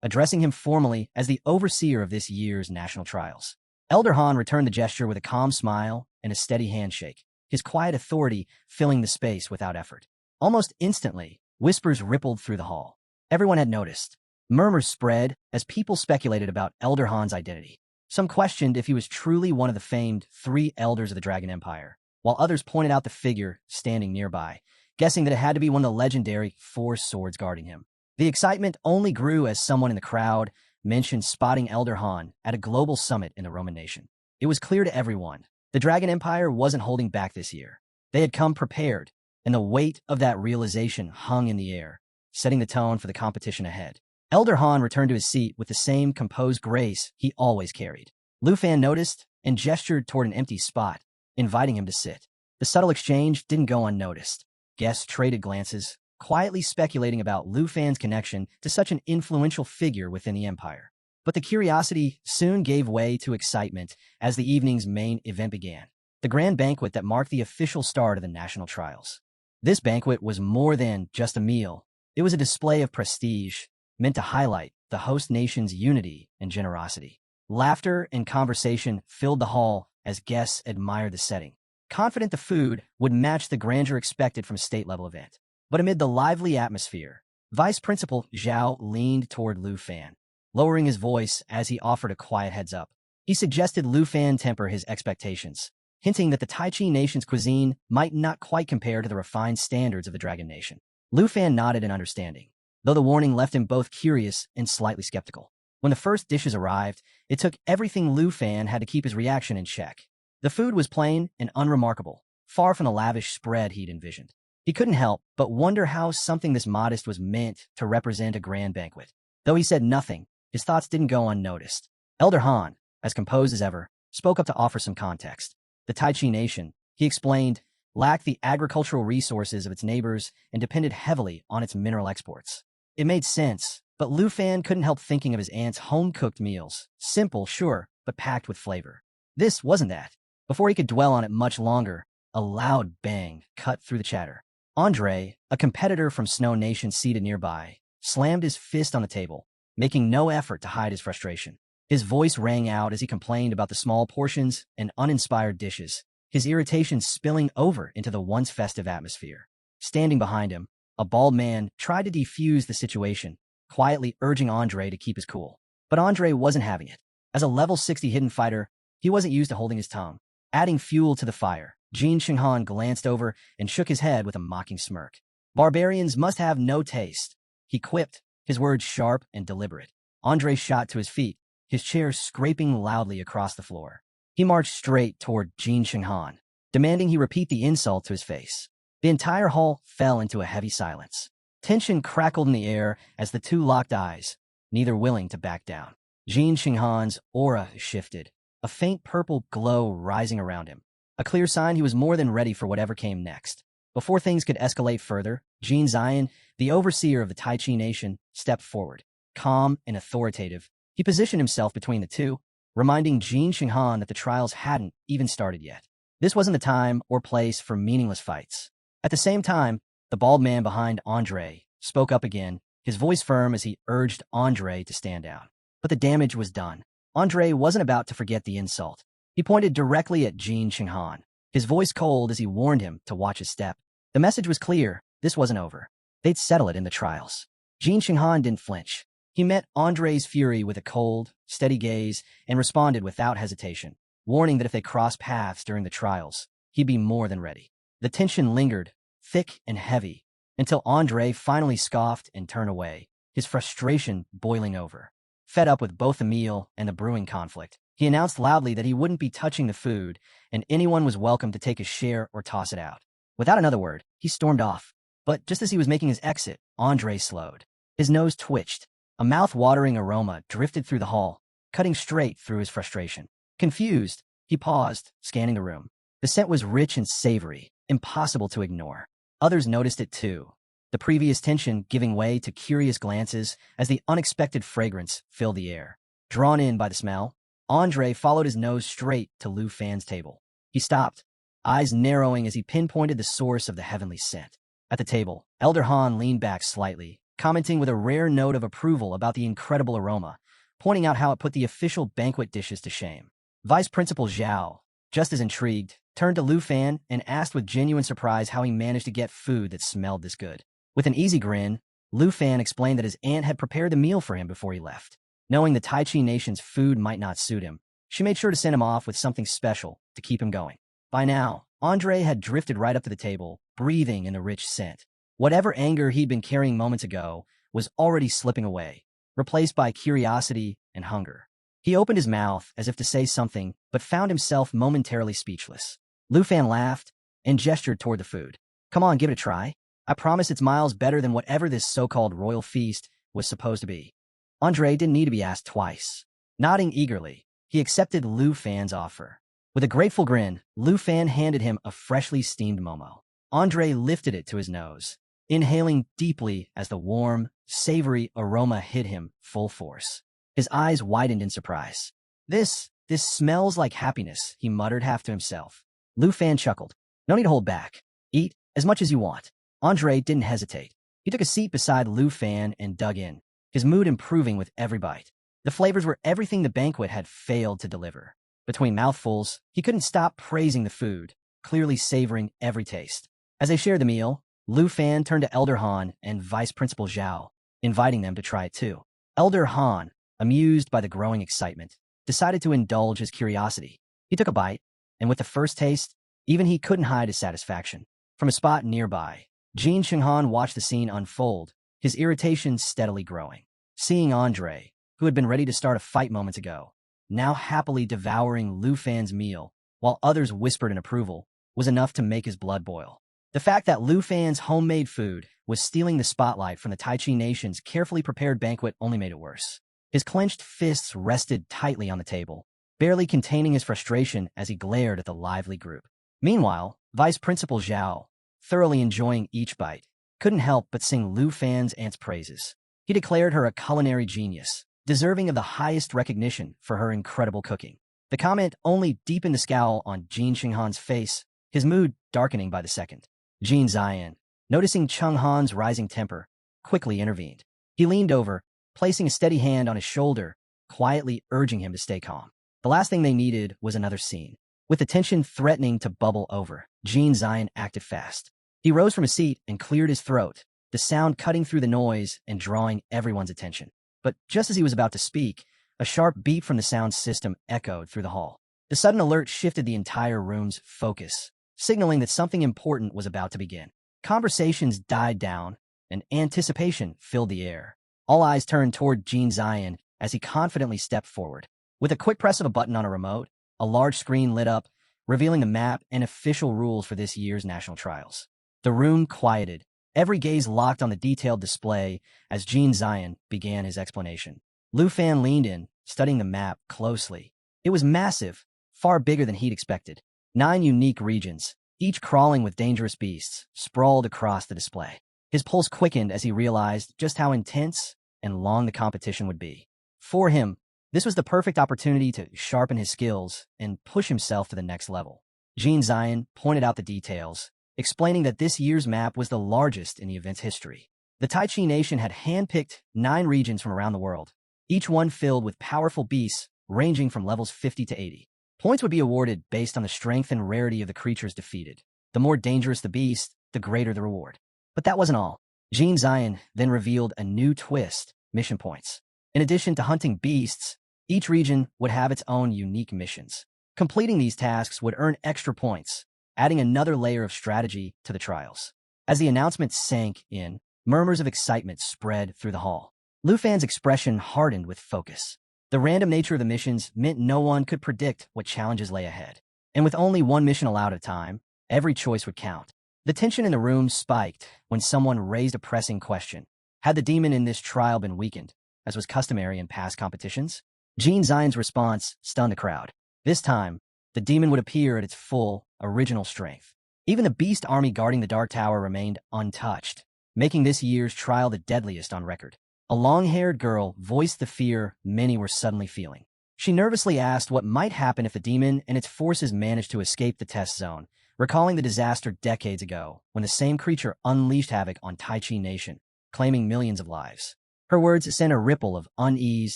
addressing him formally as the overseer of this year's national trials. Elder Han returned the gesture with a calm smile and a steady handshake, his quiet authority filling the space without effort. Almost instantly, whispers rippled through the hall. Everyone had noticed. Murmurs spread as people speculated about Elder Han's identity. Some questioned if he was truly one of the famed three elders of the Dragon Empire, while others pointed out the figure standing nearby, guessing that it had to be one of the legendary four swords guarding him. The excitement only grew as someone in the crowd mentioned spotting Elder Han at a global summit in the Roman nation. It was clear to everyone, the Dragon Empire wasn't holding back this year. They had come prepared, and the weight of that realization hung in the air, setting the tone for the competition ahead. Elder Han returned to his seat with the same composed grace he always carried. Lu Fan noticed and gestured toward an empty spot, inviting him to sit. The subtle exchange didn't go unnoticed. Guests traded glances, quietly speculating about Lu Fan's connection to such an influential figure within the empire. But the curiosity soon gave way to excitement as the evening's main event began, the grand banquet that marked the official start of the national trials. This banquet was more than just a meal. It was a display of prestige, meant to highlight the host nation's unity and generosity. Laughter and conversation filled the hall as guests admired the setting, confident the food would match the grandeur expected from a state-level event. But amid the lively atmosphere, Vice Principal Zhao leaned toward Lu Fan, lowering his voice as he offered a quiet heads-up. He suggested Lu Fan temper his expectations, hinting that the Tai Chi nation's cuisine might not quite compare to the refined standards of the Dragon Nation. Lu Fan nodded in understanding, though the warning left him both curious and slightly skeptical. When the first dishes arrived, it took everything Lu Fan had to keep his reaction in check. The food was plain and unremarkable, far from the lavish spread he'd envisioned. He couldn't help but wonder how something this modest was meant to represent a grand banquet. Though he said nothing, his thoughts didn't go unnoticed. Elder Han, as composed as ever, spoke up to offer some context. The Tai Chi nation, he explained, lacked the agricultural resources of its neighbors and depended heavily on its mineral exports. It made sense, but Lu Fan couldn't help thinking of his aunt's home-cooked meals. Simple, sure, but packed with flavor. This wasn't that. Before he could dwell on it much longer, a loud bang cut through the chatter. Andre, a competitor from Snow Nation seated nearby, slammed his fist on the table, making no effort to hide his frustration. His voice rang out as he complained about the small portions and uninspired dishes, his irritation spilling over into the once festive atmosphere. Standing behind him, a bald man tried to defuse the situation, quietly urging Andre to keep his cool. But Andre wasn't having it. As a level 60 hidden fighter, he wasn't used to holding his tongue. Adding fuel to the fire, Jin Shenghan glanced over and shook his head with a mocking smirk. Barbarians must have no taste, he quipped, his words sharp and deliberate. Andre shot to his feet, his chair scraping loudly across the floor. He marched straight toward Jin Shenghan, demanding he repeat the insult to his face. The entire hall fell into a heavy silence. Tension crackled in the air as the two locked eyes, neither willing to back down. Jin Shenghan's aura shifted, a faint purple glow rising around him, a clear sign he was more than ready for whatever came next. Before things could escalate further, Jin Zion, the overseer of the Tai Chi nation, stepped forward. Calm and authoritative, he positioned himself between the two, reminding Jin Shenghan that the trials hadn't even started yet. This wasn't the time or place for meaningless fights. At the same time, the bald man behind Andre spoke up again, his voice firm as he urged Andre to stand down. But the damage was done. Andre wasn't about to forget the insult. He pointed directly at Jin Shenghan, his voice cold as he warned him to watch his step. The message was clear. This wasn't over. They'd settle it in the trials. Jin Shenghan didn't flinch. He met Andre's fury with a cold, steady gaze and responded without hesitation, warning that if they crossed paths during the trials, he'd be more than ready. The tension lingered, thick and heavy, until Andre finally scoffed and turned away, his frustration boiling over. Fed up with both the meal and the brewing conflict, he announced loudly that he wouldn't be touching the food, and anyone was welcome to take his share or toss it out. Without another word, he stormed off. But just as he was making his exit, Andre slowed. His nose twitched. A mouth-watering aroma drifted through the hall, cutting straight through his frustration. Confused, he paused, scanning the room. The scent was rich and savory, impossible to ignore. Others noticed it too, the previous tension giving way to curious glances as the unexpected fragrance filled the air. Drawn in by the smell, Andre followed his nose straight to Lu Fan's table. He stopped, eyes narrowing as he pinpointed the source of the heavenly scent. At the table, Elder Han leaned back slightly, commenting with a rare note of approval about the incredible aroma, pointing out how it put the official banquet dishes to shame. Vice Principal Zhao, just as intrigued, turned to Lu Fan and asked with genuine surprise how he managed to get food that smelled this good. With an easy grin, Lu Fan explained that his aunt had prepared the meal for him before he left. Knowing the Tai Chi nation's food might not suit him, she made sure to send him off with something special to keep him going. By now, Andre had drifted right up to the table, breathing in the rich scent. Whatever anger he'd been carrying moments ago was already slipping away, replaced by curiosity and hunger. He opened his mouth as if to say something, but found himself momentarily speechless. Lu Fan laughed and gestured toward the food. Come on, give it a try. I promise it's miles better than whatever this so-called royal feast was supposed to be. Andre didn't need to be asked twice. Nodding eagerly, he accepted Lu Fan's offer. With a grateful grin, Lu Fan handed him a freshly steamed momo. Andre lifted it to his nose, inhaling deeply as the warm, savory aroma hit him full force. His eyes widened in surprise. This smells like happiness, he muttered half to himself. Lu Fan chuckled. No need to hold back. Eat as much as you want. Andre didn't hesitate. He took a seat beside Lu Fan and dug in, his mood improving with every bite. The flavors were everything the banquet had failed to deliver. Between mouthfuls, he couldn't stop praising the food, clearly savoring every taste. As they shared the meal, Lu Fan turned to Elder Han and Vice Principal Zhao, inviting them to try it too. Elder Han, amused by the growing excitement, decided to indulge his curiosity. He took a bite, and with the first taste, even he couldn't hide his satisfaction. From a spot nearby, Jin Chenghan watched the scene unfold, his irritation steadily growing. Seeing Andre, who had been ready to start a fight moments ago, now happily devouring Lu Fan's meal, while others whispered in approval, was enough to make his blood boil. The fact that Lu Fan's homemade food was stealing the spotlight from the Tai Chi Nation's carefully prepared banquet only made it worse. His clenched fists rested tightly on the table, barely containing his frustration as he glared at the lively group. Meanwhile, Vice Principal Zhao, thoroughly enjoying each bite, couldn't help but sing Lu Fan's aunt's praises. He declared her a culinary genius, deserving of the highest recognition for her incredible cooking. The comment only deepened the scowl on Jin Chenghan's face, his mood darkening by the second. Jin Ziyan, noticing Chenghan's rising temper, quickly intervened. He leaned over, placing a steady hand on his shoulder, quietly urging him to stay calm. The last thing they needed was another scene. With the tension threatening to bubble over, Jin Ziyan acted fast. He rose from his seat and cleared his throat, the sound cutting through the noise and drawing everyone's attention. But just as he was about to speak, a sharp beep from the sound system echoed through the hall. The sudden alert shifted the entire room's focus, signaling that something important was about to begin. Conversations died down, and anticipation filled the air. All eyes turned toward Jin Ziyan as he confidently stepped forward. With a quick press of a button on a remote, a large screen lit up, revealing the map and official rules for this year's national trials. The room quieted, every gaze locked on the detailed display as Jin Ziyan began his explanation. Lu Fan leaned in, studying the map closely. It was massive, far bigger than he'd expected. 9 unique regions, each crawling with dangerous beasts, sprawled across the display. His pulse quickened as he realized just how intense and long the competition would be. For him, this was the perfect opportunity to sharpen his skills and push himself to the next level. Jin Ziyan pointed out the details, explaining that this year's map was the largest in the event's history. The Tai Chi Nation had handpicked 9 regions from around the world, each one filled with powerful beasts ranging from levels 50 to 80. Points would be awarded based on the strength and rarity of the creatures defeated. The more dangerous the beast, the greater the reward. But that wasn't all. Jin Ziyan then revealed a new twist: mission points. In addition to hunting beasts, each region would have its own unique missions. Completing these tasks would earn extra points, adding another layer of strategy to the trials. As the announcement sank in, murmurs of excitement spread through the hall. Lu Fan's expression hardened with focus. The random nature of the missions meant no one could predict what challenges lay ahead. And with only one mission allowed at a time, every choice would count. The tension in the room spiked when someone raised a pressing question. Had the demon in this trial been weakened, as was customary in past competitions? Jin Ziyan's response stunned the crowd. This time, the demon would appear at its full, original strength. Even the beast army guarding the Dark Tower remained untouched, making this year's trial the deadliest on record. A long-haired girl voiced the fear many were suddenly feeling. She nervously asked what might happen if the demon and its forces managed to escape the test zone, recalling the disaster decades ago when the same creature unleashed havoc on Tai Chi Nation, claiming millions of lives. Her words sent a ripple of unease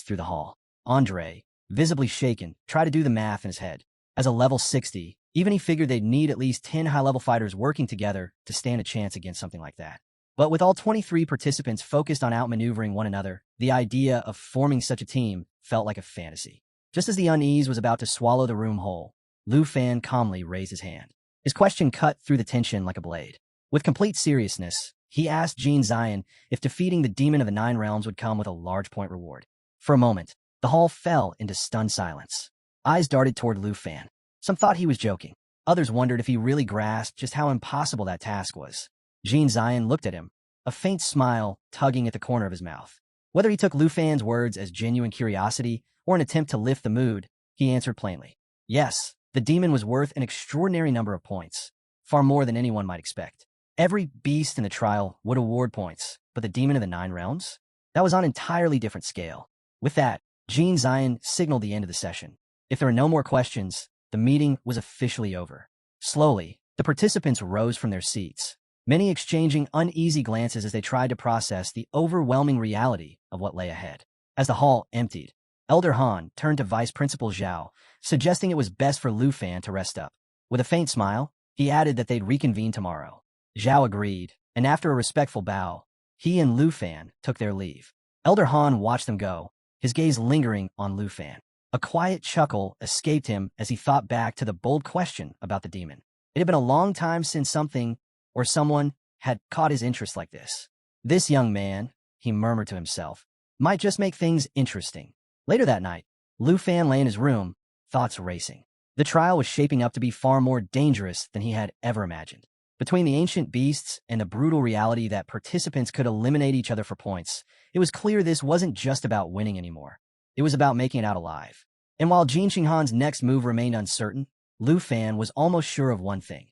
through the hall. Andre, visibly shaken, tried to do the math in his head. As a level 60, even he figured they'd need at least 10 high-level fighters working together to stand a chance against something like that. But with all 23 participants focused on outmaneuvering one another, the idea of forming such a team felt like a fantasy. Just as the unease was about to swallow the room whole, Lu Fan calmly raised his hand. His question cut through the tension like a blade. With complete seriousness, he asked Jin Ziyan if defeating the Demon of the 9 Realms would come with a large point reward. For a moment, the hall fell into stunned silence. Eyes darted toward Lu Fan. Some thought he was joking. Others wondered if he really grasped just how impossible that task was. Jin Ziyan looked at him, a faint smile tugging at the corner of his mouth. Whether he took Lu Fan's words as genuine curiosity or an attempt to lift the mood, he answered plainly. Yes, the demon was worth an extraordinary number of points, far more than anyone might expect. Every beast in the trial would award points, but the Demon of the 9 Realms? That was on an entirely different scale. With that, Jin Ziyan signaled the end of the session. If there were no more questions, the meeting was officially over. Slowly, the participants rose from their seats, many exchanging uneasy glances as they tried to process the overwhelming reality of what lay ahead. As the hall emptied, Elder Han turned to Vice Principal Zhao, suggesting it was best for Lu Fan to rest up. With a faint smile, he added that they'd reconvene tomorrow. Zhao agreed, and after a respectful bow, he and Lu Fan took their leave. Elder Han watched them go, his gaze lingering on Lu Fan. A quiet chuckle escaped him as he thought back to the bold question about the demon. It had been a long time since something or someone had caught his interest like this. This young man, he murmured to himself, might just make things interesting. Later that night, Lu Fan lay in his room, thoughts racing. The trial was shaping up to be far more dangerous than he had ever imagined. Between the ancient beasts and the brutal reality that participants could eliminate each other for points, it was clear this wasn't just about winning anymore. It was about making it out alive. And while Jin Xinghan's next move remained uncertain, Lu Fan was almost sure of one thing.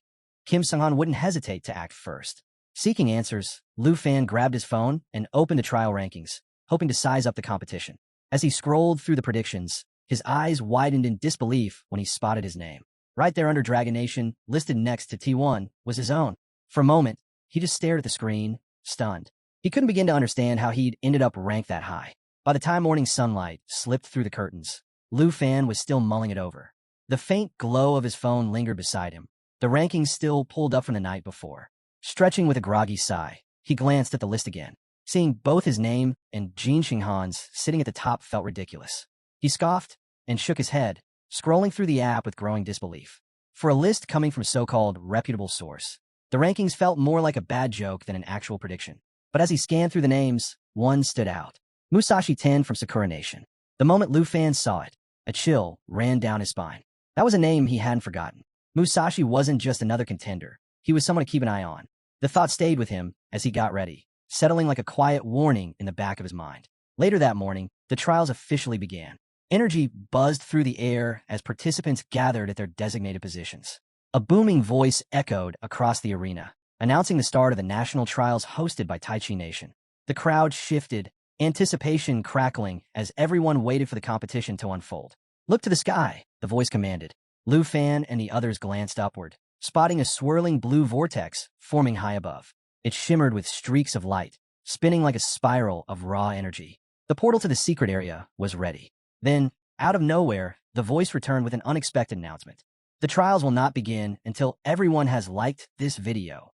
Kim Sung-han wouldn't hesitate to act first. Seeking answers, Lu Fan grabbed his phone and opened the trial rankings, hoping to size up the competition. As he scrolled through the predictions, his eyes widened in disbelief when he spotted his name. Right there under Dragon Nation, listed next to T1, was his own. For a moment, he just stared at the screen, stunned. He couldn't begin to understand how he'd ended up ranked that high. By the time morning sunlight slipped through the curtains, Lu Fan was still mulling it over. The faint glow of his phone lingered beside him, the rankings still pulled up from the night before. Stretching with a groggy sigh, he glanced at the list again. Seeing both his name and Jin Xinghan's sitting at the top felt ridiculous. He scoffed and shook his head, scrolling through the app with growing disbelief. For a list coming from a so-called reputable source, the rankings felt more like a bad joke than an actual prediction. But as he scanned through the names, one stood out. Musashi 10 from Sakura Nation. The moment Lu Fan saw it, a chill ran down his spine. That was a name he hadn't forgotten. Musashi wasn't just another contender. He was someone to keep an eye on. The thought stayed with him as he got ready, settling like a quiet warning in the back of his mind. Later that morning, the trials officially began. Energy buzzed through the air as participants gathered at their designated positions. A booming voice echoed across the arena, announcing the start of the national trials hosted by Taichi Nation. The crowd shifted, anticipation crackling as everyone waited for the competition to unfold. "Look to the sky," the voice commanded. Lu Fan and the others glanced upward, spotting a swirling blue vortex forming high above. It shimmered with streaks of light, spinning like a spiral of raw energy. The portal to the secret area was ready. Then, out of nowhere, the voice returned with an unexpected announcement. "The trials will not begin until everyone has liked this video."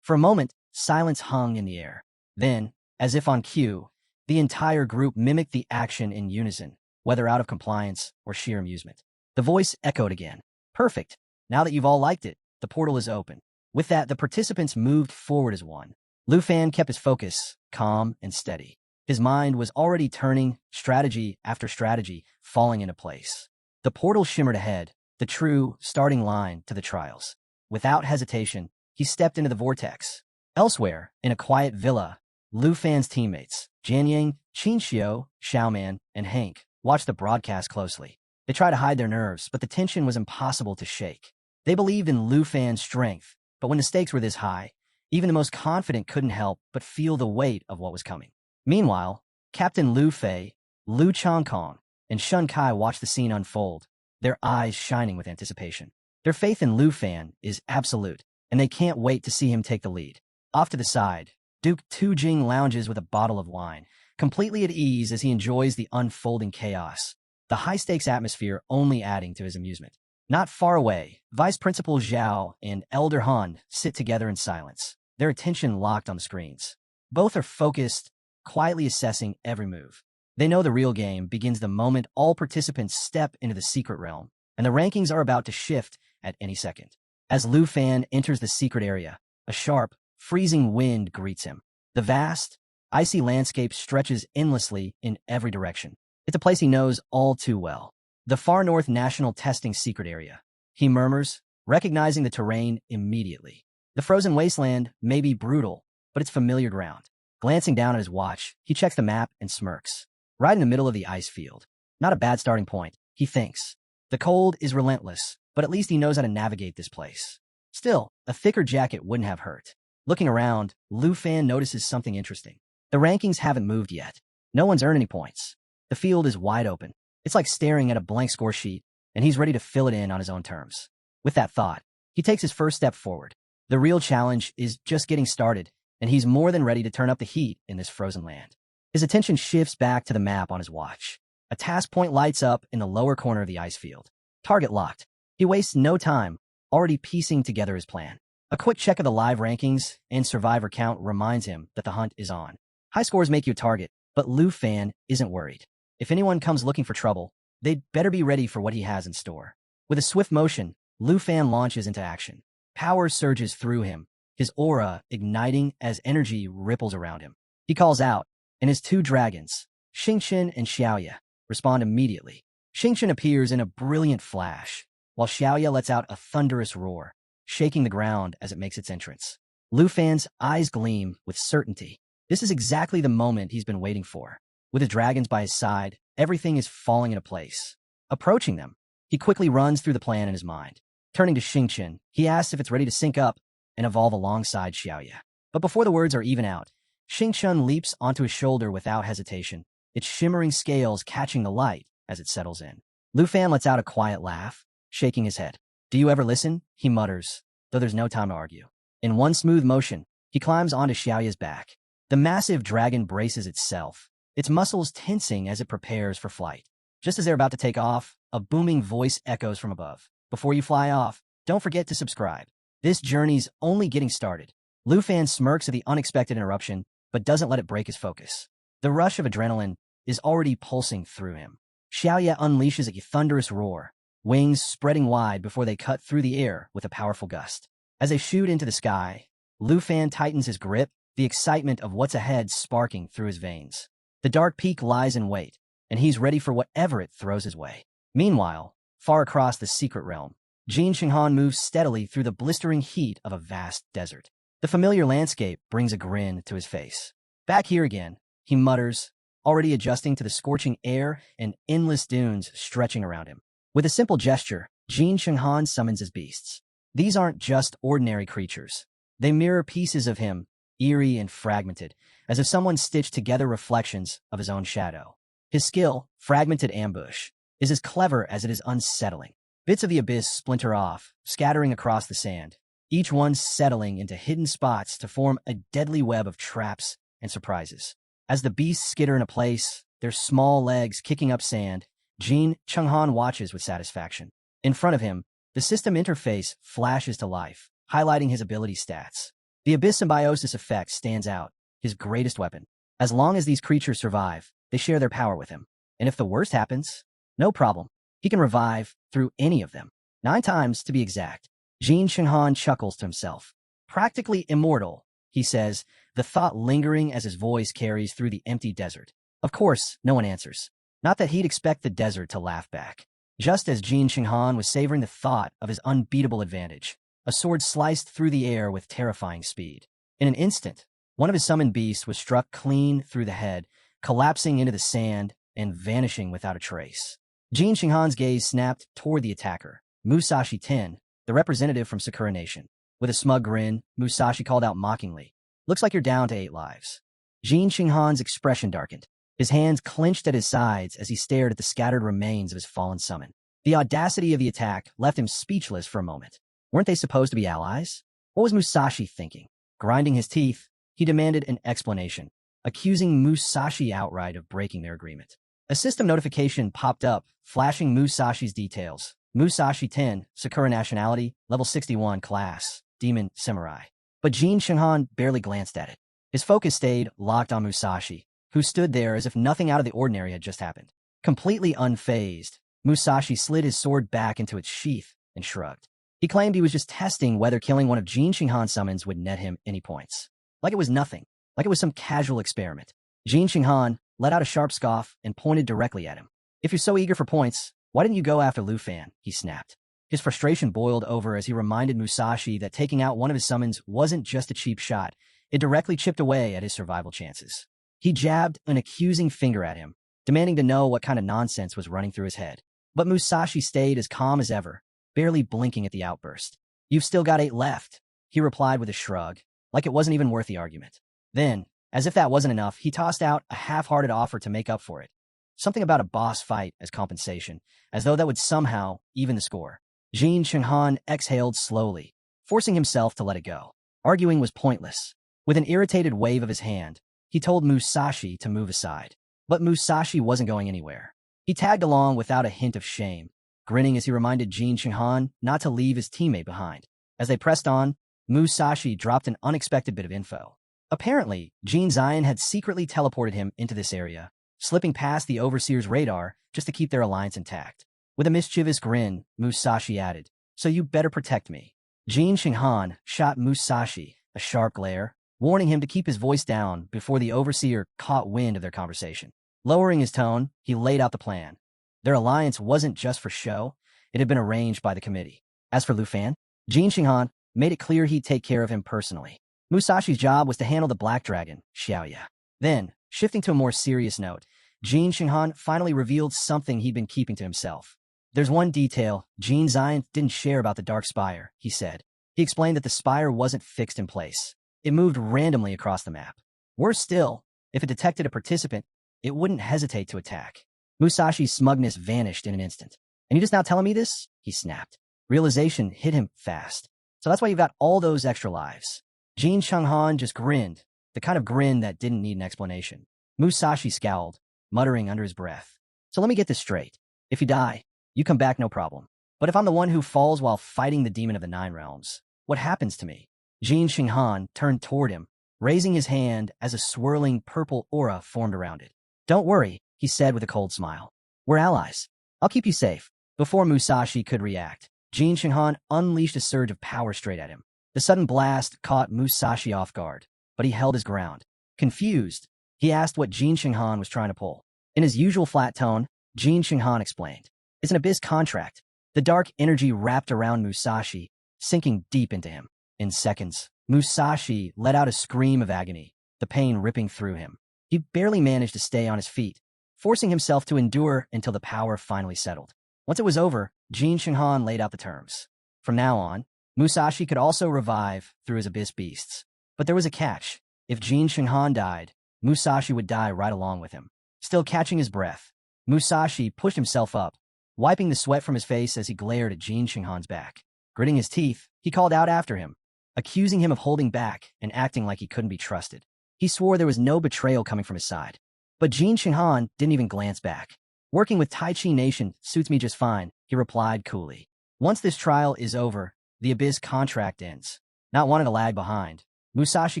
For a moment, silence hung in the air. Then, as if on cue, the entire group mimicked the action in unison, whether out of compliance or sheer amusement. The voice echoed again. "Perfect. Now that you've all liked it, the portal is open." With that, the participants moved forward as one. Lu Fan kept his focus, calm and steady. His mind was already turning, strategy after strategy, falling into place. The portal shimmered ahead, the true starting line to the trials. Without hesitation, he stepped into the vortex. Elsewhere, in a quiet villa, Lu Fan's teammates, Jianyang, Qinxiu, Xiaoman, and Hank, watched the broadcast closely. They tried to hide their nerves, but the tension was impossible to shake. They believed in Lu Fan's strength, but when the stakes were this high, even the most confident couldn't help but feel the weight of what was coming. Meanwhile, Captain Lu Fei, Lu Changkong, and Shun Kai watched the scene unfold, their eyes shining with anticipation. Their faith in Lu Fan is absolute, and they can't wait to see him take the lead. Off to the side, Duke Tujing lounges with a bottle of wine, completely at ease as he enjoys the unfolding chaos, the high-stakes atmosphere only adding to his amusement. Not far away, Vice Principal Zhao and Elder Han sit together in silence, their attention locked on the screens. Both are focused, quietly assessing every move. They know the real game begins the moment all participants step into the secret realm, and the rankings are about to shift at any second. As Lu Fan enters the secret area, a sharp, freezing wind greets him. The vast, icy landscape stretches endlessly in every direction. It's a place he knows all too well. The Far North National Testing Secret Area. He murmurs, recognizing the terrain immediately. The frozen wasteland may be brutal, but it's familiar ground. Glancing down at his watch, he checks the map and smirks. Right in the middle of the ice field. Not a bad starting point, he thinks. The cold is relentless, but at least he knows how to navigate this place. Still, a thicker jacket wouldn't have hurt. Looking around, Lu Fan notices something interesting. The rankings haven't moved yet. No one's earned any points. The field is wide open. It's like staring at a blank score sheet, and he's ready to fill it in on his own terms. With that thought, he takes his first step forward. The real challenge is just getting started, and he's more than ready to turn up the heat in this frozen land. His attention shifts back to the map on his watch. A task point lights up in the lower corner of the ice field. Target locked. He wastes no time, already piecing together his plan. A quick check of the live rankings and survivor count reminds him that the hunt is on. High scores make you a target, but Lu Fan isn't worried. If anyone comes looking for trouble, They'd better be ready for what he has in store. With a swift motion, Lu Fan launches into action. Power surges through him, his aura igniting as energy ripples around him. He calls out, and his two dragons, Xingqian and Xiaoya, respond immediately. Xingqian appears in a brilliant flash, while Xiaoya lets out a thunderous roar, shaking the ground as it makes its entrance. Lu Fan's eyes gleam with certainty. This is exactly the moment he's been waiting for. With his dragons by his side, everything is falling into place. Approaching them, he quickly runs through the plan in his mind. Turning to Xingqian, he asks if it's ready to sync up and evolve alongside Xiaoya. But before the words are even out, Xingqian leaps onto his shoulder without hesitation, its shimmering scales catching the light as it settles in. Lu Fan lets out a quiet laugh, shaking his head. "Do you ever listen?" he mutters, though there's no time to argue. In one smooth motion, he climbs onto Xiaoya's back. The massive dragon braces itself, its muscles tensing as it prepares for flight. Just as they're about to take off, a booming voice echoes from above. "Before you fly off, don't forget to subscribe. This journey's only getting started." Lu Fan smirks at the unexpected interruption, but doesn't let it break his focus. The rush of adrenaline is already pulsing through him. Xiaoya unleashes a thunderous roar, wings spreading wide before they cut through the air with a powerful gust. As they shoot into the sky, Lu Fan tightens his grip, the excitement of what's ahead sparking through his veins. The dark peak lies in wait, and he's ready for whatever it throws his way. Meanwhile, far across the secret realm, Jin Xinghan moves steadily through the blistering heat of a vast desert. The familiar landscape brings a grin to his face. "Back here again," he mutters, already adjusting to the scorching air and endless dunes stretching around him. With a simple gesture, Jin Xinghan summons his beasts. These aren't just ordinary creatures. They mirror pieces of him, eerie and fragmented, as if someone stitched together reflections of his own shadow. His skill, Fragmented Ambush, is as clever as it is unsettling. Bits of the abyss splinter off, scattering across the sand, each one settling into hidden spots to form a deadly web of traps and surprises. As the beasts skitter into place, their small legs kicking up sand, Jin Xinghan watches with satisfaction. In front of him, the system interface flashes to life, highlighting his ability stats. The Abyss Symbiosis effect stands out, his greatest weapon. As long as these creatures survive, they share their power with him. And if the worst happens, no problem. He can revive through any of them. 9 times, to be exact. Jin Xinghan chuckles to himself. "Practically immortal," he says, the thought lingering as his voice carries through the empty desert. Of course, no one answers. Not that he'd expect the desert to laugh back. Just as Jin Xinghan was savoring the thought of his unbeatable advantage, a sword sliced through the air with terrifying speed. In an instant, one of his summoned beasts was struck clean through the head, collapsing into the sand and vanishing without a trace. Jin Xinghan's gaze snapped toward the attacker, Musashi Ten, the representative from Sakura Nation. With a smug grin, Musashi called out mockingly, "Looks like you're down to 8 lives." Jin Xinghan's expression darkened. His hands clenched at his sides as he stared at the scattered remains of his fallen summon. The audacity of the attack left him speechless for a moment. Weren't they supposed to be allies? What was Musashi thinking? Grinding his teeth, he demanded an explanation, accusing Musashi outright of breaking their agreement. A system notification popped up, flashing Musashi's details. Musashi 10, Sakura nationality, level 61 class, Demon Samurai. But Jin Xinghan barely glanced at it. His focus stayed locked on Musashi, who stood there as if nothing out of the ordinary had just happened. Completely unfazed, Musashi slid his sword back into its sheath and shrugged. He claimed he was just testing whether killing one of Jin Xinghan's summons would net him any points. Like it was nothing, like it was some casual experiment. Jin Xinghan let out a sharp scoff and pointed directly at him. "If you're so eager for points, why didn't you go after Lu Fan?" he snapped. His frustration boiled over as he reminded Musashi that taking out one of his summons wasn't just a cheap shot, it directly chipped away at his survival chances. He jabbed an accusing finger at him, demanding to know what kind of nonsense was running through his head. But Musashi stayed as calm as ever, barely blinking at the outburst. "You've still got 8 left," he replied with a shrug, like it wasn't even worth the argument. Then, as if that wasn't enough, he tossed out a half-hearted offer to make up for it. Something about a boss fight as compensation, as though that would somehow even the score. Jin Xinghan exhaled slowly, forcing himself to let it go. Arguing was pointless. With an irritated wave of his hand, he told Musashi to move aside. But Musashi wasn't going anywhere. He tagged along without a hint of shame, grinning as he reminded Jin Xinghan not to leave his teammate behind. As they pressed on, Musashi dropped an unexpected bit of info. Apparently, Jin Zion had secretly teleported him into this area, slipping past the Overseer's radar just to keep their alliance intact. With a mischievous grin, Musashi added, "So you better protect me." Jin Shinghan shot Musashi a sharp glare, warning him to keep his voice down before the Overseer caught wind of their conversation. Lowering his tone, he laid out the plan. Their alliance wasn't just for show, it had been arranged by the committee. As for Lu Fan, Jin Shinghan made it clear he'd take care of him personally. Musashi's job was to handle the Black Dragon, Xiaoya. Then, shifting to a more serious note, Jin Shinghan finally revealed something he'd been keeping to himself. "There's one detail Jin Zion didn't share about the Dark Spire," he said. He explained that the spire wasn't fixed in place. It moved randomly across the map. Worse still, if it detected a participant, it wouldn't hesitate to attack. Musashi's smugness vanished in an instant. "And you just now telling me this?" he snapped. Realization hit him fast. "So that's why you've got all those extra lives." Jin Shenghan just grinned, the kind of grin that didn't need an explanation. Musashi scowled, muttering under his breath. "So let me get this straight. If you die, you come back no problem. But if I'm the one who falls while fighting the demon of the Nine Realms, what happens to me?" Jin Shenghan turned toward him, raising his hand as a swirling purple aura formed around it. "Don't worry," he said with a cold smile. "We're allies. I'll keep you safe." Before Musashi could react, Jin Shenghan unleashed a surge of power straight at him. The sudden blast caught Musashi off guard, but he held his ground. Confused, he asked what Jin Shenghan was trying to pull. In his usual flat tone, Jin Shenghan explained, "It's an abyss contract." The dark energy wrapped around Musashi, sinking deep into him. In seconds, Musashi let out a scream of agony, the pain ripping through him. He barely managed to stay on his feet, forcing himself to endure until the power finally settled. Once it was over, Jin Shenghan laid out the terms. From now on, Musashi could also revive through his abyss beasts. But there was a catch. If Jin Shenghan died, Musashi would die right along with him. Still catching his breath, Musashi pushed himself up, wiping the sweat from his face as he glared at Jin Shenghan's back. Gritting his teeth, he called out after him, accusing him of holding back and acting like he couldn't be trusted. He swore there was no betrayal coming from his side. But Jin Shenghan didn't even glance back. "Working with Tai Chi Nation suits me just fine," he replied coolly. "Once this trial is over, the Abyss contract ends." Not wanting to lag behind, Musashi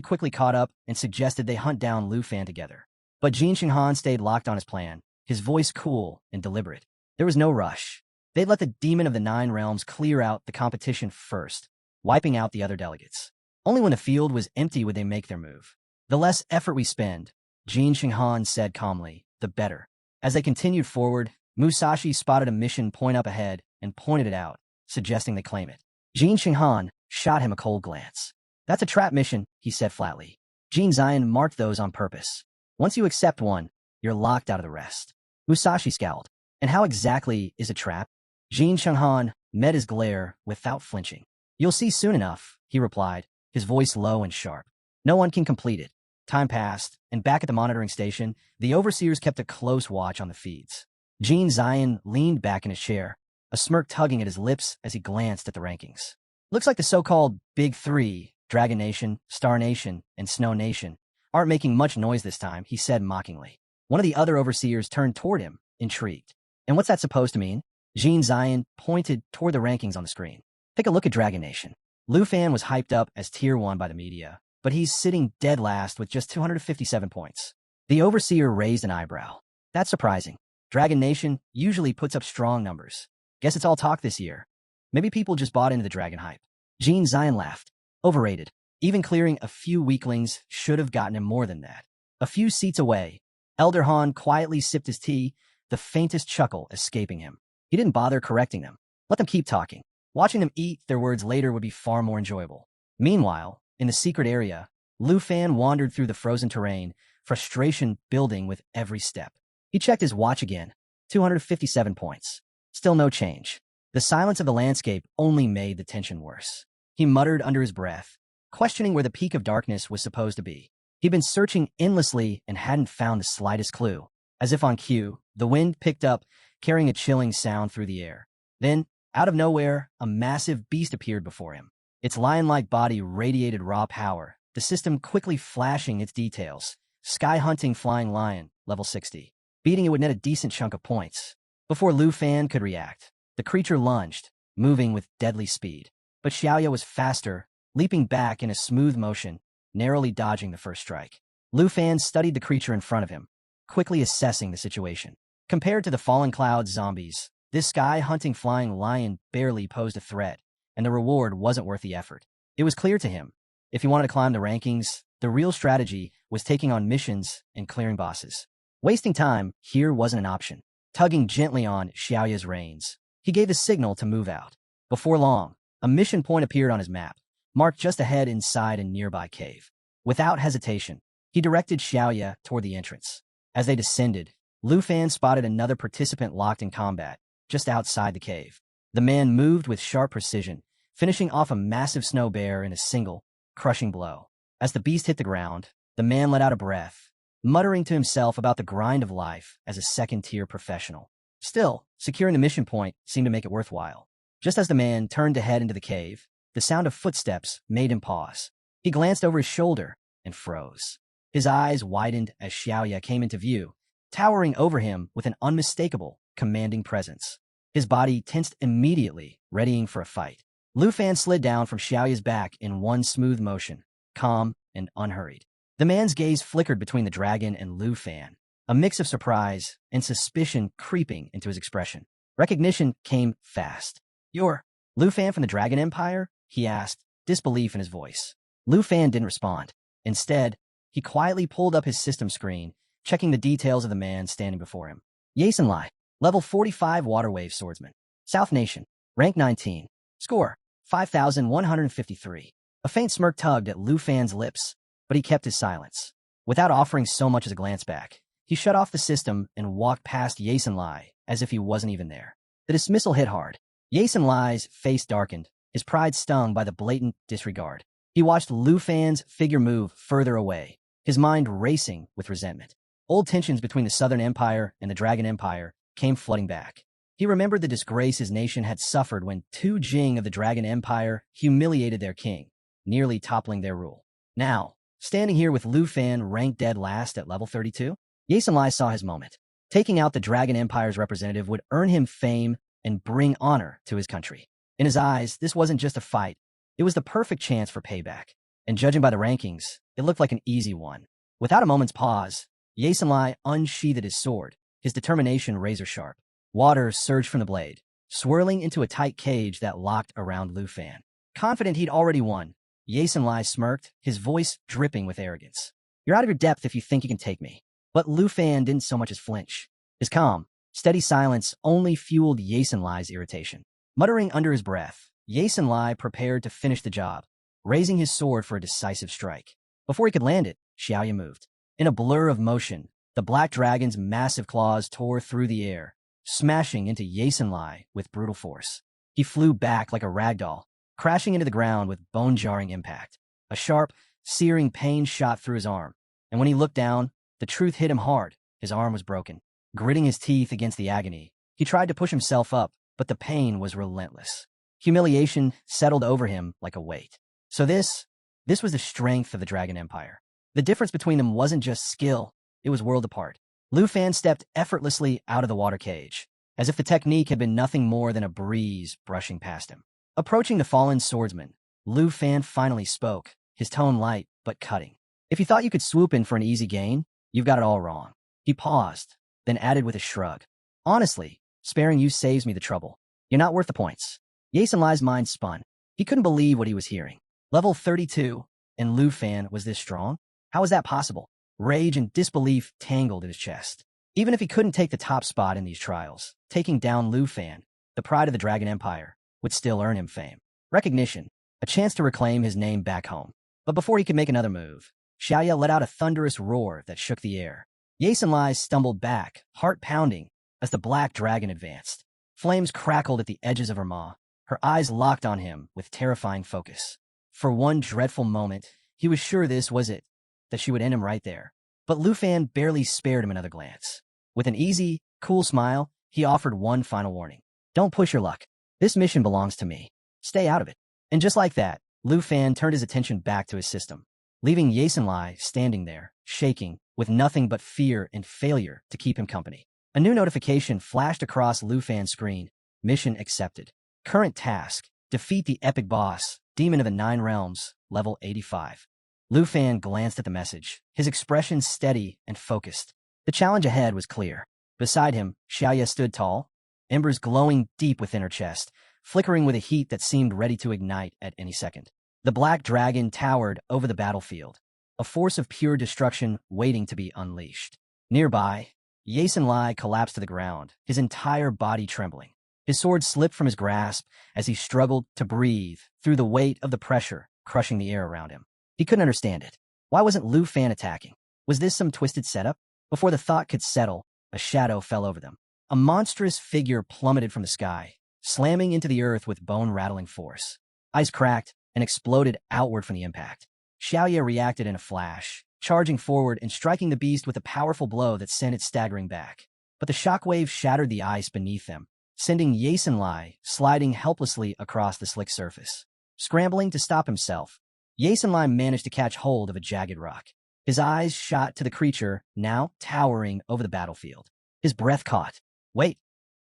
quickly caught up and suggested they hunt down Lu Fan together. But Jin Shenghan stayed locked on his plan, his voice cool and deliberate. There was no rush. They'd let the demon of the Nine Realms clear out the competition first, wiping out the other delegates. Only when the field was empty would they make their move. "The less effort we spend," Jin Shenghan said calmly, "the better." As they continued forward, Musashi spotted a mission point up ahead and pointed it out, suggesting they claim it. Jin Shenghan shot him a cold glance. "That's a trap mission," he said flatly. Jin Zion marked those on purpose. "Once you accept one, you're locked out of the rest." Musashi scowled. "And how exactly is a trap?" Jin Shenghan met his glare without flinching. "You'll see soon enough," he replied, his voice low and sharp. "No one can complete it." Time passed, and back at the monitoring station, the overseers kept a close watch on the feeds. Jin Zion leaned back in his chair, a smirk tugging at his lips as he glanced at the rankings. "Looks like the so-called Big Three, Dragon Nation, Star Nation, and Snow Nation, aren't making much noise this time," he said mockingly. One of the other overseers turned toward him, intrigued. "And what's that supposed to mean?" Jin Zion pointed toward the rankings on the screen. "Take a look at Dragon Nation." Lu Fan was hyped up as Tier 1 by the media, but he's sitting dead last with just 257 points. The overseer raised an eyebrow. "That's surprising. Dragon Nation usually puts up strong numbers. Guess it's all talk this year. Maybe people just bought into the dragon hype." Jin Zion laughed. "Overrated. Even clearing a few weaklings should have gotten him more than that." A few seats away, Elder Han quietly sipped his tea, the faintest chuckle escaping him. He didn't bother correcting them. Let them keep talking. Watching them eat their words later would be far more enjoyable. Meanwhile, in the secret area, Lu Fan wandered through the frozen terrain, frustration building with every step. He checked his watch again. 257 points. Still no change. The silence of the landscape only made the tension worse. He muttered under his breath, questioning where the peak of darkness was supposed to be. He'd been searching endlessly and hadn't found the slightest clue. As if on cue, the wind picked up, carrying a chilling sound through the air. Then, out of nowhere, a massive beast appeared before him. Its lion-like body radiated raw power, the system quickly flashing its details. Sky-hunting flying lion, level 60. Beating it would net a decent chunk of points. Before Lu Fan could react, the creature lunged, moving with deadly speed. But Xiaoya was faster, leaping back in a smooth motion, narrowly dodging the first strike. Lu Fan studied the creature in front of him. quickly assessing the situation. Compared to the fallen cloud zombies, this sky-hunting flying lion barely posed a threat, and the reward wasn't worth the effort. It was clear to him, if he wanted to climb the rankings, the real strategy was taking on missions and clearing bosses. Wasting time here wasn't an option. Tugging gently on Xiaoya's reins, he gave the signal to move out. Before long, a mission point appeared on his map, marked just ahead inside a nearby cave. Without hesitation, he directed Xiaoya toward the entrance. As they descended, Lu Fan spotted another participant locked in combat, just outside the cave. The man moved with sharp precision, finishing off a massive snow bear in a single, crushing blow. As the beast hit the ground, the man let out a breath, muttering to himself about the grind of life as a second-tier professional. Still, securing the mission point seemed to make it worthwhile. Just as the man turned to head into the cave, the sound of footsteps made him pause. He glanced over his shoulder and froze. His eyes widened as Xiaoya came into view, towering over him with an unmistakable, commanding presence. His body tensed immediately, readying for a fight. Lu Fan slid down from Xiaoya's back in one smooth motion, calm and unhurried. The man's gaze flickered between the dragon and Lu Fan, a mix of surprise and suspicion creeping into his expression. Recognition came fast. "You're Lu Fan from the Dragon Empire?" he asked, disbelief in his voice. Lu Fan didn't respond. Instead, he quietly pulled up his system screen, checking the details of the man standing before him. Yason Lai, level 45 Water Wave Swordsman. South Nation, rank 19. Score, 5,153. A faint smirk tugged at Lu Fan's lips, but he kept his silence. Without offering so much as a glance back, he shut off the system and walked past Yason Lai as if he wasn't even there. The dismissal hit hard. Yason Lai's face darkened, his pride stung by the blatant disregard. He watched Lu Fan's figure move further away, his mind racing with resentment. Old tensions between the Southern Empire and the Dragon Empire came flooding back. He remembered the disgrace his nation had suffered when Tu Jing of the Dragon Empire humiliated their king, nearly toppling their rule. Now, standing here with Lu Fan ranked dead last at level 32, Yason Lai saw his moment. Taking out the Dragon Empire's representative would earn him fame and bring honor to his country. In his eyes, this wasn't just a fight. It was the perfect chance for payback. And judging by the rankings, it looked like an easy one. Without a moment's pause, Yason Lai unsheathed his sword, his determination razor-sharp. Water surged from the blade, swirling into a tight cage that locked around Lu Fan. Confident he'd already won, Yason Lai smirked, his voice dripping with arrogance. "You're out of your depth if you think you can take me." But Lu Fan didn't so much as flinch. His calm, steady silence only fueled Yason Lai's irritation. Muttering under his breath, Yason Lai prepared to finish the job, raising his sword for a decisive strike. Before he could land it, Xiaoya moved. In a blur of motion, the black dragon's massive claws tore through the air, smashing into Yason Lai with brutal force. He flew back like a ragdoll, crashing into the ground with bone-jarring impact. A sharp, searing pain shot through his arm, and when he looked down, the truth hit him hard. His arm was broken. Gritting his teeth against the agony, he tried to push himself up, but the pain was relentless. Humiliation settled over him like a weight. So this was the strength of the Dragon Empire. The difference between them wasn't just skill, it was world apart. Lu Fan stepped effortlessly out of the water cage, as if the technique had been nothing more than a breeze brushing past him. Approaching the fallen swordsman, Lu Fan finally spoke, his tone light but cutting. "If you thought you could swoop in for an easy gain, you've got it all wrong." He paused, then added with a shrug. "Honestly, sparing you saves me the trouble. You're not worth the points." Yason Lai's mind spun. He couldn't believe what he was hearing. Level 32, and Lu Fan was this strong? How was that possible? Rage and disbelief tangled in his chest. Even if he couldn't take the top spot in these trials, taking down Lu Fan, the pride of the Dragon Empire, would still earn him fame. Recognition, a chance to reclaim his name back home. But before he could make another move, Xiaoya let out a thunderous roar that shook the air. Yason Lai stumbled back, heart pounding, as the black dragon advanced. Flames crackled at the edges of her maw, her eyes locked on him with terrifying focus. For one dreadful moment, he was sure this was it, that she would end him right there. But Lu Fan barely spared him another glance. With an easy, cool smile, he offered one final warning. "Don't push your luck. This mission belongs to me. Stay out of it." And just like that, Lu Fan turned his attention back to his system, leaving Yason Lai standing there, shaking, with nothing but fear and failure to keep him company. A new notification flashed across Lu Fan's screen. Mission accepted. Current task, defeat the epic boss, Demon of the Nine Realms, level 85. Lu Fan glanced at the message, his expression steady and focused. The challenge ahead was clear. Beside him, Xiaoya stood tall, embers glowing deep within her chest, flickering with a heat that seemed ready to ignite at any second. The black dragon towered over the battlefield, a force of pure destruction waiting to be unleashed. Nearby, Yasin Lai collapsed to the ground, his entire body trembling. His sword slipped from his grasp as he struggled to breathe through the weight of the pressure crushing the air around him. He couldn't understand it. Why wasn't Lu Fan attacking? Was this some twisted setup? Before the thought could settle, a shadow fell over them. A monstrous figure plummeted from the sky, slamming into the earth with bone-rattling force. Ice cracked and exploded outward from the impact. Xiaoya reacted in a flash, charging forward and striking the beast with a powerful blow that sent it staggering back. But the shockwave shattered the ice beneath them, sending Yasin Lai sliding helplessly across the slick surface. Scrambling to stop himself, Yasin Lai managed to catch hold of a jagged rock. His eyes shot to the creature, now towering over the battlefield. His breath caught. "Wait,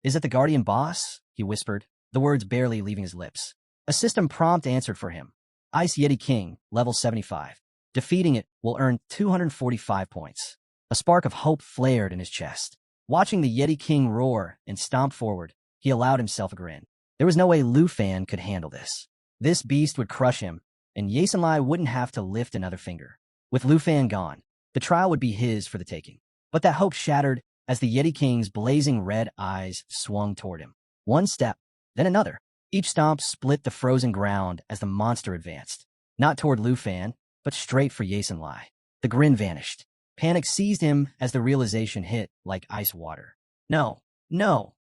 is it the Guardian Boss?" he whispered, the words barely leaving his lips. A system prompt answered for him. Ice Yeti King, level 75. Defeating it will earn 245 points. A spark of hope flared in his chest. Watching the Yeti King roar and stomp forward, he allowed himself a grin. There was no way Lu Fan could handle this. This beast would crush him, and Yasin Lai wouldn't have to lift another finger. With Lu Fan gone, the trial would be his for the taking. But that hope shattered as the Yeti King's blazing red eyes swung toward him. One step, then another. Each stomp split the frozen ground as the monster advanced. Not toward Lu Fan, but straight for Yasin Lai. The grin vanished. Panic seized him as the realization hit like ice water. No,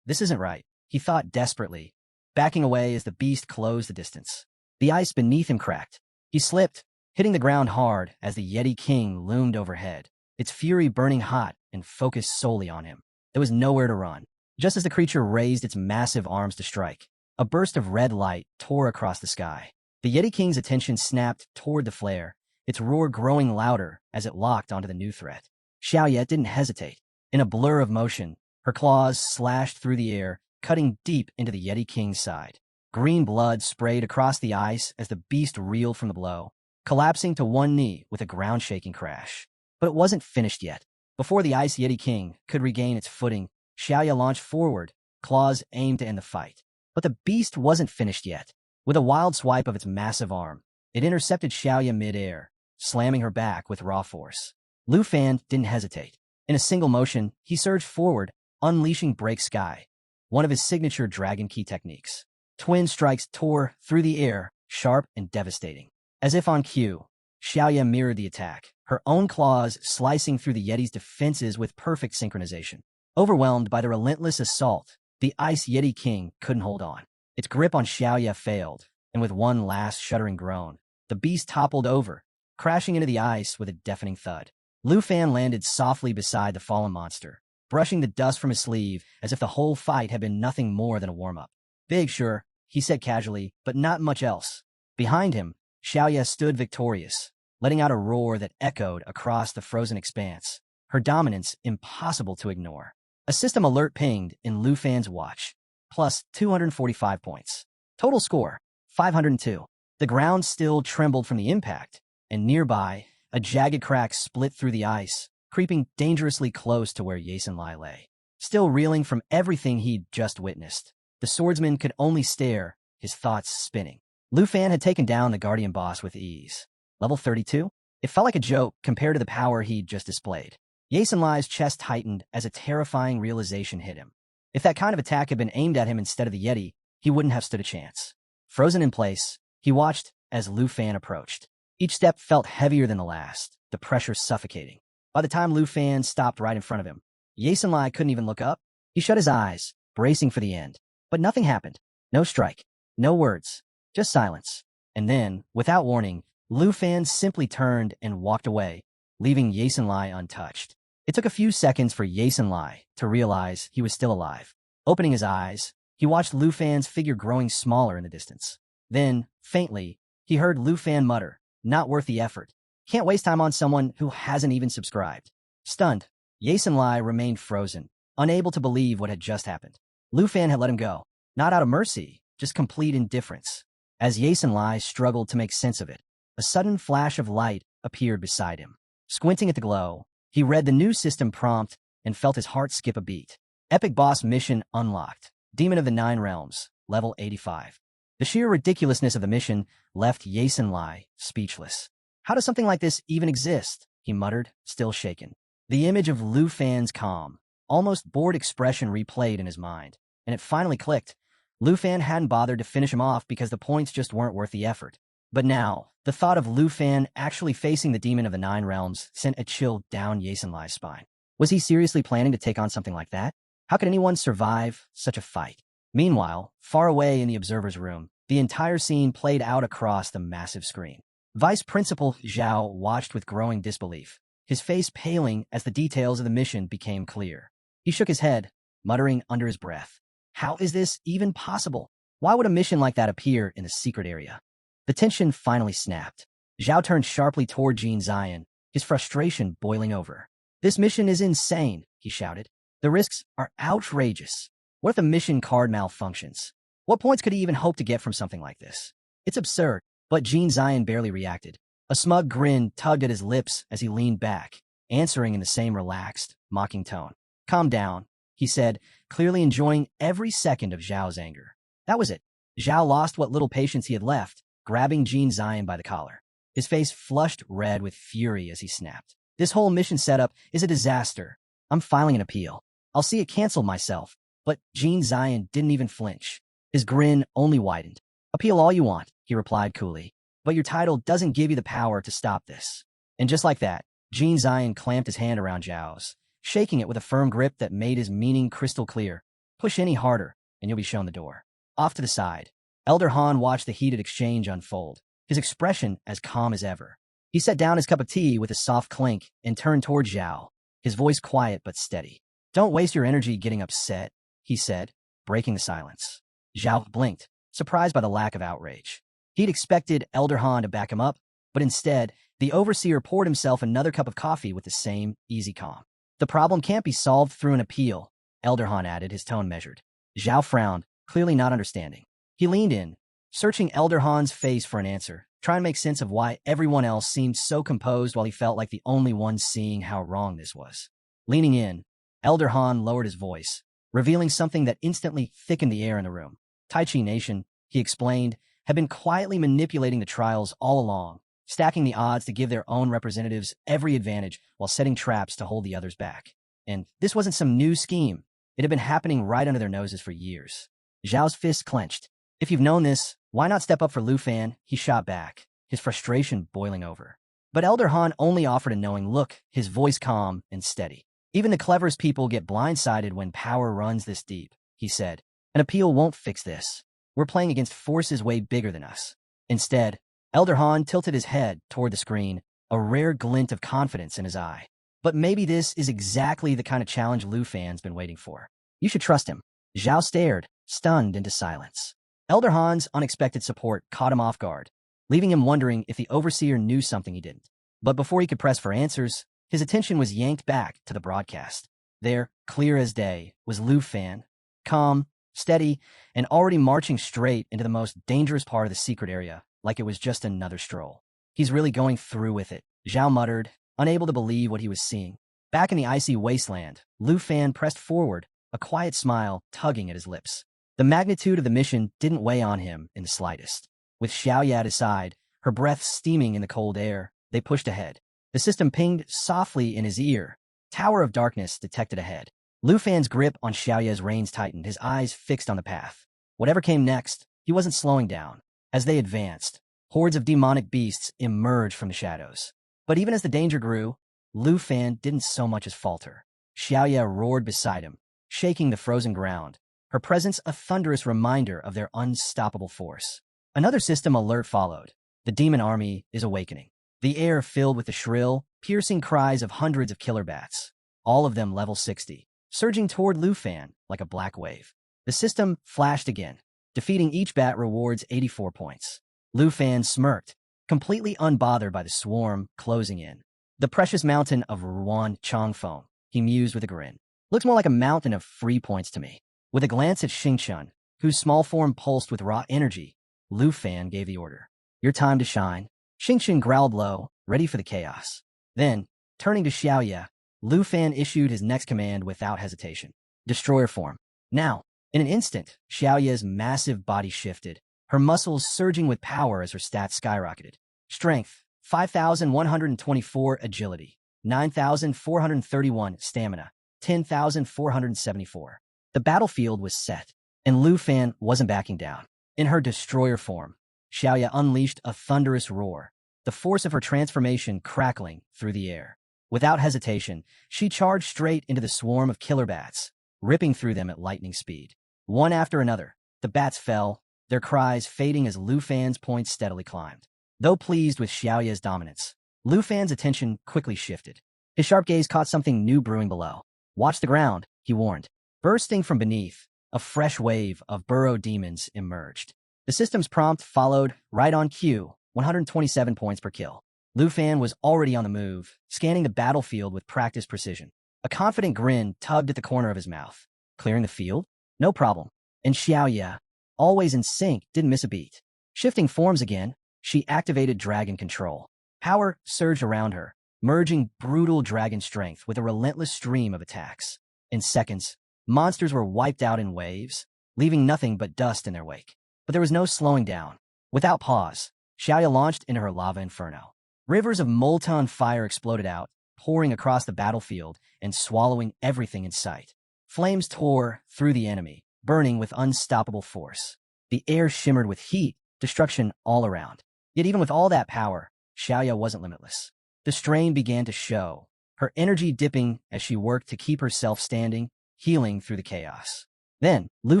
this isn't right, he thought desperately, backing away as the beast closed the distance. The ice beneath him cracked. He slipped, hitting the ground hard as the Yeti King loomed overhead, its fury burning hot and focused solely on him. There was nowhere to run. Just as the creature raised its massive arms to strike, a burst of red light tore across the sky. The Yeti King's attention snapped toward the flare, its roar growing louder as it locked onto the new threat. Xiaoya didn't hesitate. In a blur of motion, her claws slashed through the air, cutting deep into the Yeti King's side. Green blood sprayed across the ice as the beast reeled from the blow, collapsing to one knee with a ground-shaking crash. But it wasn't finished yet. Before the Ice Yeti King could regain its footing, Xiaoya launched forward, claws aimed to end the fight. But the beast wasn't finished yet. With a wild swipe of its massive arm, it intercepted Xiaoya mid-air, slamming her back with raw force. Lu Fan didn't hesitate. In a single motion, he surged forward, unleashing Break Sky, one of his signature Dragon Key techniques. Twin strikes tore through the air, sharp and devastating. As if on cue, Xiaoya mirrored the attack, her own claws slicing through the Yeti's defenses with perfect synchronization. Overwhelmed by the relentless assault, the Ice Yeti King couldn't hold on. Its grip on Xiaoya failed, and with one last shuddering groan, the beast toppled over, crashing into the ice with a deafening thud. Lu Fan landed softly beside the fallen monster, brushing the dust from his sleeve as if the whole fight had been nothing more than a warm-up. "Big, sure," he said casually, but not much else. Behind him, Xiaoya stood victorious, letting out a roar that echoed across the frozen expanse, her dominance impossible to ignore. A system alert pinged in Lu Fan's watch, plus 245 points. Total score, 502. The ground still trembled from the impact, and nearby, a jagged crack split through the ice, creeping dangerously close to where Yasin Lai lay. Still reeling from everything he'd just witnessed, the swordsman could only stare, his thoughts spinning. Lu Fan had taken down the Guardian Boss with ease. Level 32? It felt like a joke compared to the power he'd just displayed. Yasin Lai's chest tightened as a terrifying realization hit him. If that kind of attack had been aimed at him instead of the Yeti, he wouldn't have stood a chance. Frozen in place, he watched as Lu Fan approached. Each step felt heavier than the last, the pressure suffocating. By the time Lu Fan stopped right in front of him, Yasin Lai couldn't even look up. He shut his eyes, bracing for the end. But nothing happened. No strike. No words. Just silence. And then, without warning, Lu Fan simply turned and walked away, leaving Yasin Lai untouched. It took a few seconds for Yasin Lai to realize he was still alive. Opening his eyes, he watched Lu Fan's figure growing smaller in the distance. Then, faintly, he heard Lu Fan mutter, "Not worth the effort. Can't waste time on someone who hasn't even subscribed." Stunned, Yasin Lai remained frozen, unable to believe what had just happened. Lu Fan had let him go, not out of mercy, just complete indifference. As Yasin Lai struggled to make sense of it, a sudden flash of light appeared beside him. Squinting at the glow, He read the new system prompt and felt his heart skip a beat. Epic boss mission unlocked. Demon of the Nine Realms, level 85. The sheer ridiculousness of the mission left Yasin Lai speechless. How does something like this even exist? He muttered, still shaken. The image of Lu Fan's calm, almost bored expression replayed in his mind, and it finally clicked. Lu Fan hadn't bothered to finish him off because the points just weren't worth the effort. But now, the thought of Lu Fan actually facing the Demon of the Nine Realms sent a chill down Yasin Lai's spine. Was he seriously planning to take on something like that? How could anyone survive such a fight? Meanwhile, far away in the observer's room, the entire scene played out across the massive screen. Vice Principal Zhao watched with growing disbelief, his face paling as the details of the mission became clear. He shook his head, muttering under his breath, "How is this even possible? Why would a mission like that appear in the secret area?" The tension finally snapped. Zhao turned sharply toward Jean Zion, his frustration boiling over. "This mission is insane," he shouted. "The risks are outrageous. What if the mission card malfunctions? What points could he even hope to get from something like this? It's absurd." But Jean Zion barely reacted. A smug grin tugged at his lips as he leaned back, answering in the same relaxed, mocking tone. "Calm down," he said, clearly enjoying every second of Zhao's anger. That was it. Zhao lost what little patience he had left, grabbing Jean Zion by the collar. His face flushed red with fury as he snapped. "This whole mission setup is a disaster. I'm filing an appeal. I'll see it canceled myself." But Jean Zion didn't even flinch. His grin only widened. "Appeal all you want," he replied coolly, "but your title doesn't give you the power to stop this." And just like that, Jean Zion clamped his hand around Zhao's, shaking it with a firm grip that made his meaning crystal clear. "Push any harder, and you'll be shown the door." Off to the side, Elder Han watched the heated exchange unfold, his expression as calm as ever. He set down his cup of tea with a soft clink and turned toward Zhao, his voice quiet but steady. "Don't waste your energy getting upset," he said, breaking the silence. Zhao blinked, surprised by the lack of outrage. He'd expected Elder Han to back him up, but instead, the overseer poured himself another cup of coffee with the same easy calm. "The problem can't be solved through an appeal," Elder Han added, his tone measured. Zhao frowned, clearly not understanding. He leaned in, searching Elder Han's face for an answer, trying to make sense of why everyone else seemed so composed while he felt like the only one seeing how wrong this was. Leaning in, Elder Han lowered his voice, revealing something that instantly thickened the air in the room. Tai Chi Nation, he explained, had been quietly manipulating the trials all along, stacking the odds to give their own representatives every advantage while setting traps to hold the others back. And this wasn't some new scheme. It had been happening right under their noses for years. Zhao's fist clenched. "If you've known this, why not step up for Lu Fan?" he shot back, his frustration boiling over. But Elder Han only offered a knowing look, his voice calm and steady. "Even the cleverest people get blindsided when power runs this deep," he said. "An appeal won't fix this. We're playing against forces way bigger than us." Instead, Elder Han tilted his head toward the screen, a rare glint of confidence in his eye. "But maybe this is exactly the kind of challenge Lu Fan's been waiting for. You should trust him." Zhao stared, stunned into silence. Elder Han's unexpected support caught him off guard, leaving him wondering if the overseer knew something he didn't. But before he could press for answers, his attention was yanked back to the broadcast. There, clear as day, was Lu Fan, calm, steady, and already marching straight into the most dangerous part of the secret area, like it was just another stroll. "He's really going through with it," Zhao muttered, unable to believe what he was seeing. Back in the icy wasteland, Lu Fan pressed forward, a quiet smile tugging at his lips. The magnitude of the mission didn't weigh on him in the slightest. With Xiaoya at his side, her breath steaming in the cold air, they pushed ahead. The system pinged softly in his ear. Tower of Darkness detected ahead. Lu Fan's grip on Xiaoya's reins tightened, his eyes fixed on the path. Whatever came next, he wasn't slowing down. As they advanced, hordes of demonic beasts emerged from the shadows. But even as the danger grew, Lu Fan didn't so much as falter. Xiaoya roared beside him, shaking the frozen ground, her presence a thunderous reminder of their unstoppable force. Another system alert followed. The demon army is awakening. The air filled with the shrill, piercing cries of hundreds of killer bats, all of them level 60, surging toward Lu Fan like a black wave. The system flashed again. Defeating each bat rewards 84 points. Lu Fan smirked, completely unbothered by the swarm closing in. "The precious mountain of Ruan Changfeng," he mused with a grin. "Looks more like a mountain of free points to me." With a glance at Xingchun, whose small form pulsed with raw energy, Lu Fan gave the order. "Your time to shine." Xingchun growled low, ready for the chaos. Then, turning to Xiaoya, Lu Fan issued his next command without hesitation. Destroyer form. Now, in an instant, Xiaoya's massive body shifted, her muscles surging with power as her stats skyrocketed. Strength, 5,124 agility, 9,431 stamina, 10,474. The battlefield was set, and Lu Fan wasn't backing down. In her destroyer form, Xiaoya unleashed a thunderous roar, the force of her transformation crackling through the air. Without hesitation, she charged straight into the swarm of killer bats, ripping through them at lightning speed. One after another, the bats fell, their cries fading as Lu Fan's points steadily climbed. Though pleased with Xiaoya's dominance, Lu Fan's attention quickly shifted. His sharp gaze caught something new brewing below. "Watch the ground," he warned. Bursting from beneath, a fresh wave of burrow demons emerged. The system's prompt followed right on cue, 127 points per kill. Lu Fan was already on the move, scanning the battlefield with practiced precision. A confident grin tugged at the corner of his mouth. Clearing the field? No problem. And Xiaoya, always in sync, didn't miss a beat. Shifting forms again, she activated dragon control. Power surged around her, merging brutal dragon strength with a relentless stream of attacks. In seconds, monsters were wiped out in waves, leaving nothing but dust in their wake. But there was no slowing down. Without pause, Xiaoya launched into her lava inferno. Rivers of molten fire exploded out, pouring across the battlefield and swallowing everything in sight. Flames tore through the enemy, burning with unstoppable force. The air shimmered with heat, destruction all around. Yet even with all that power, Xiaoya wasn't limitless. The strain began to show, her energy dipping as she worked to keep herself standing, healing through the chaos. Then, Lu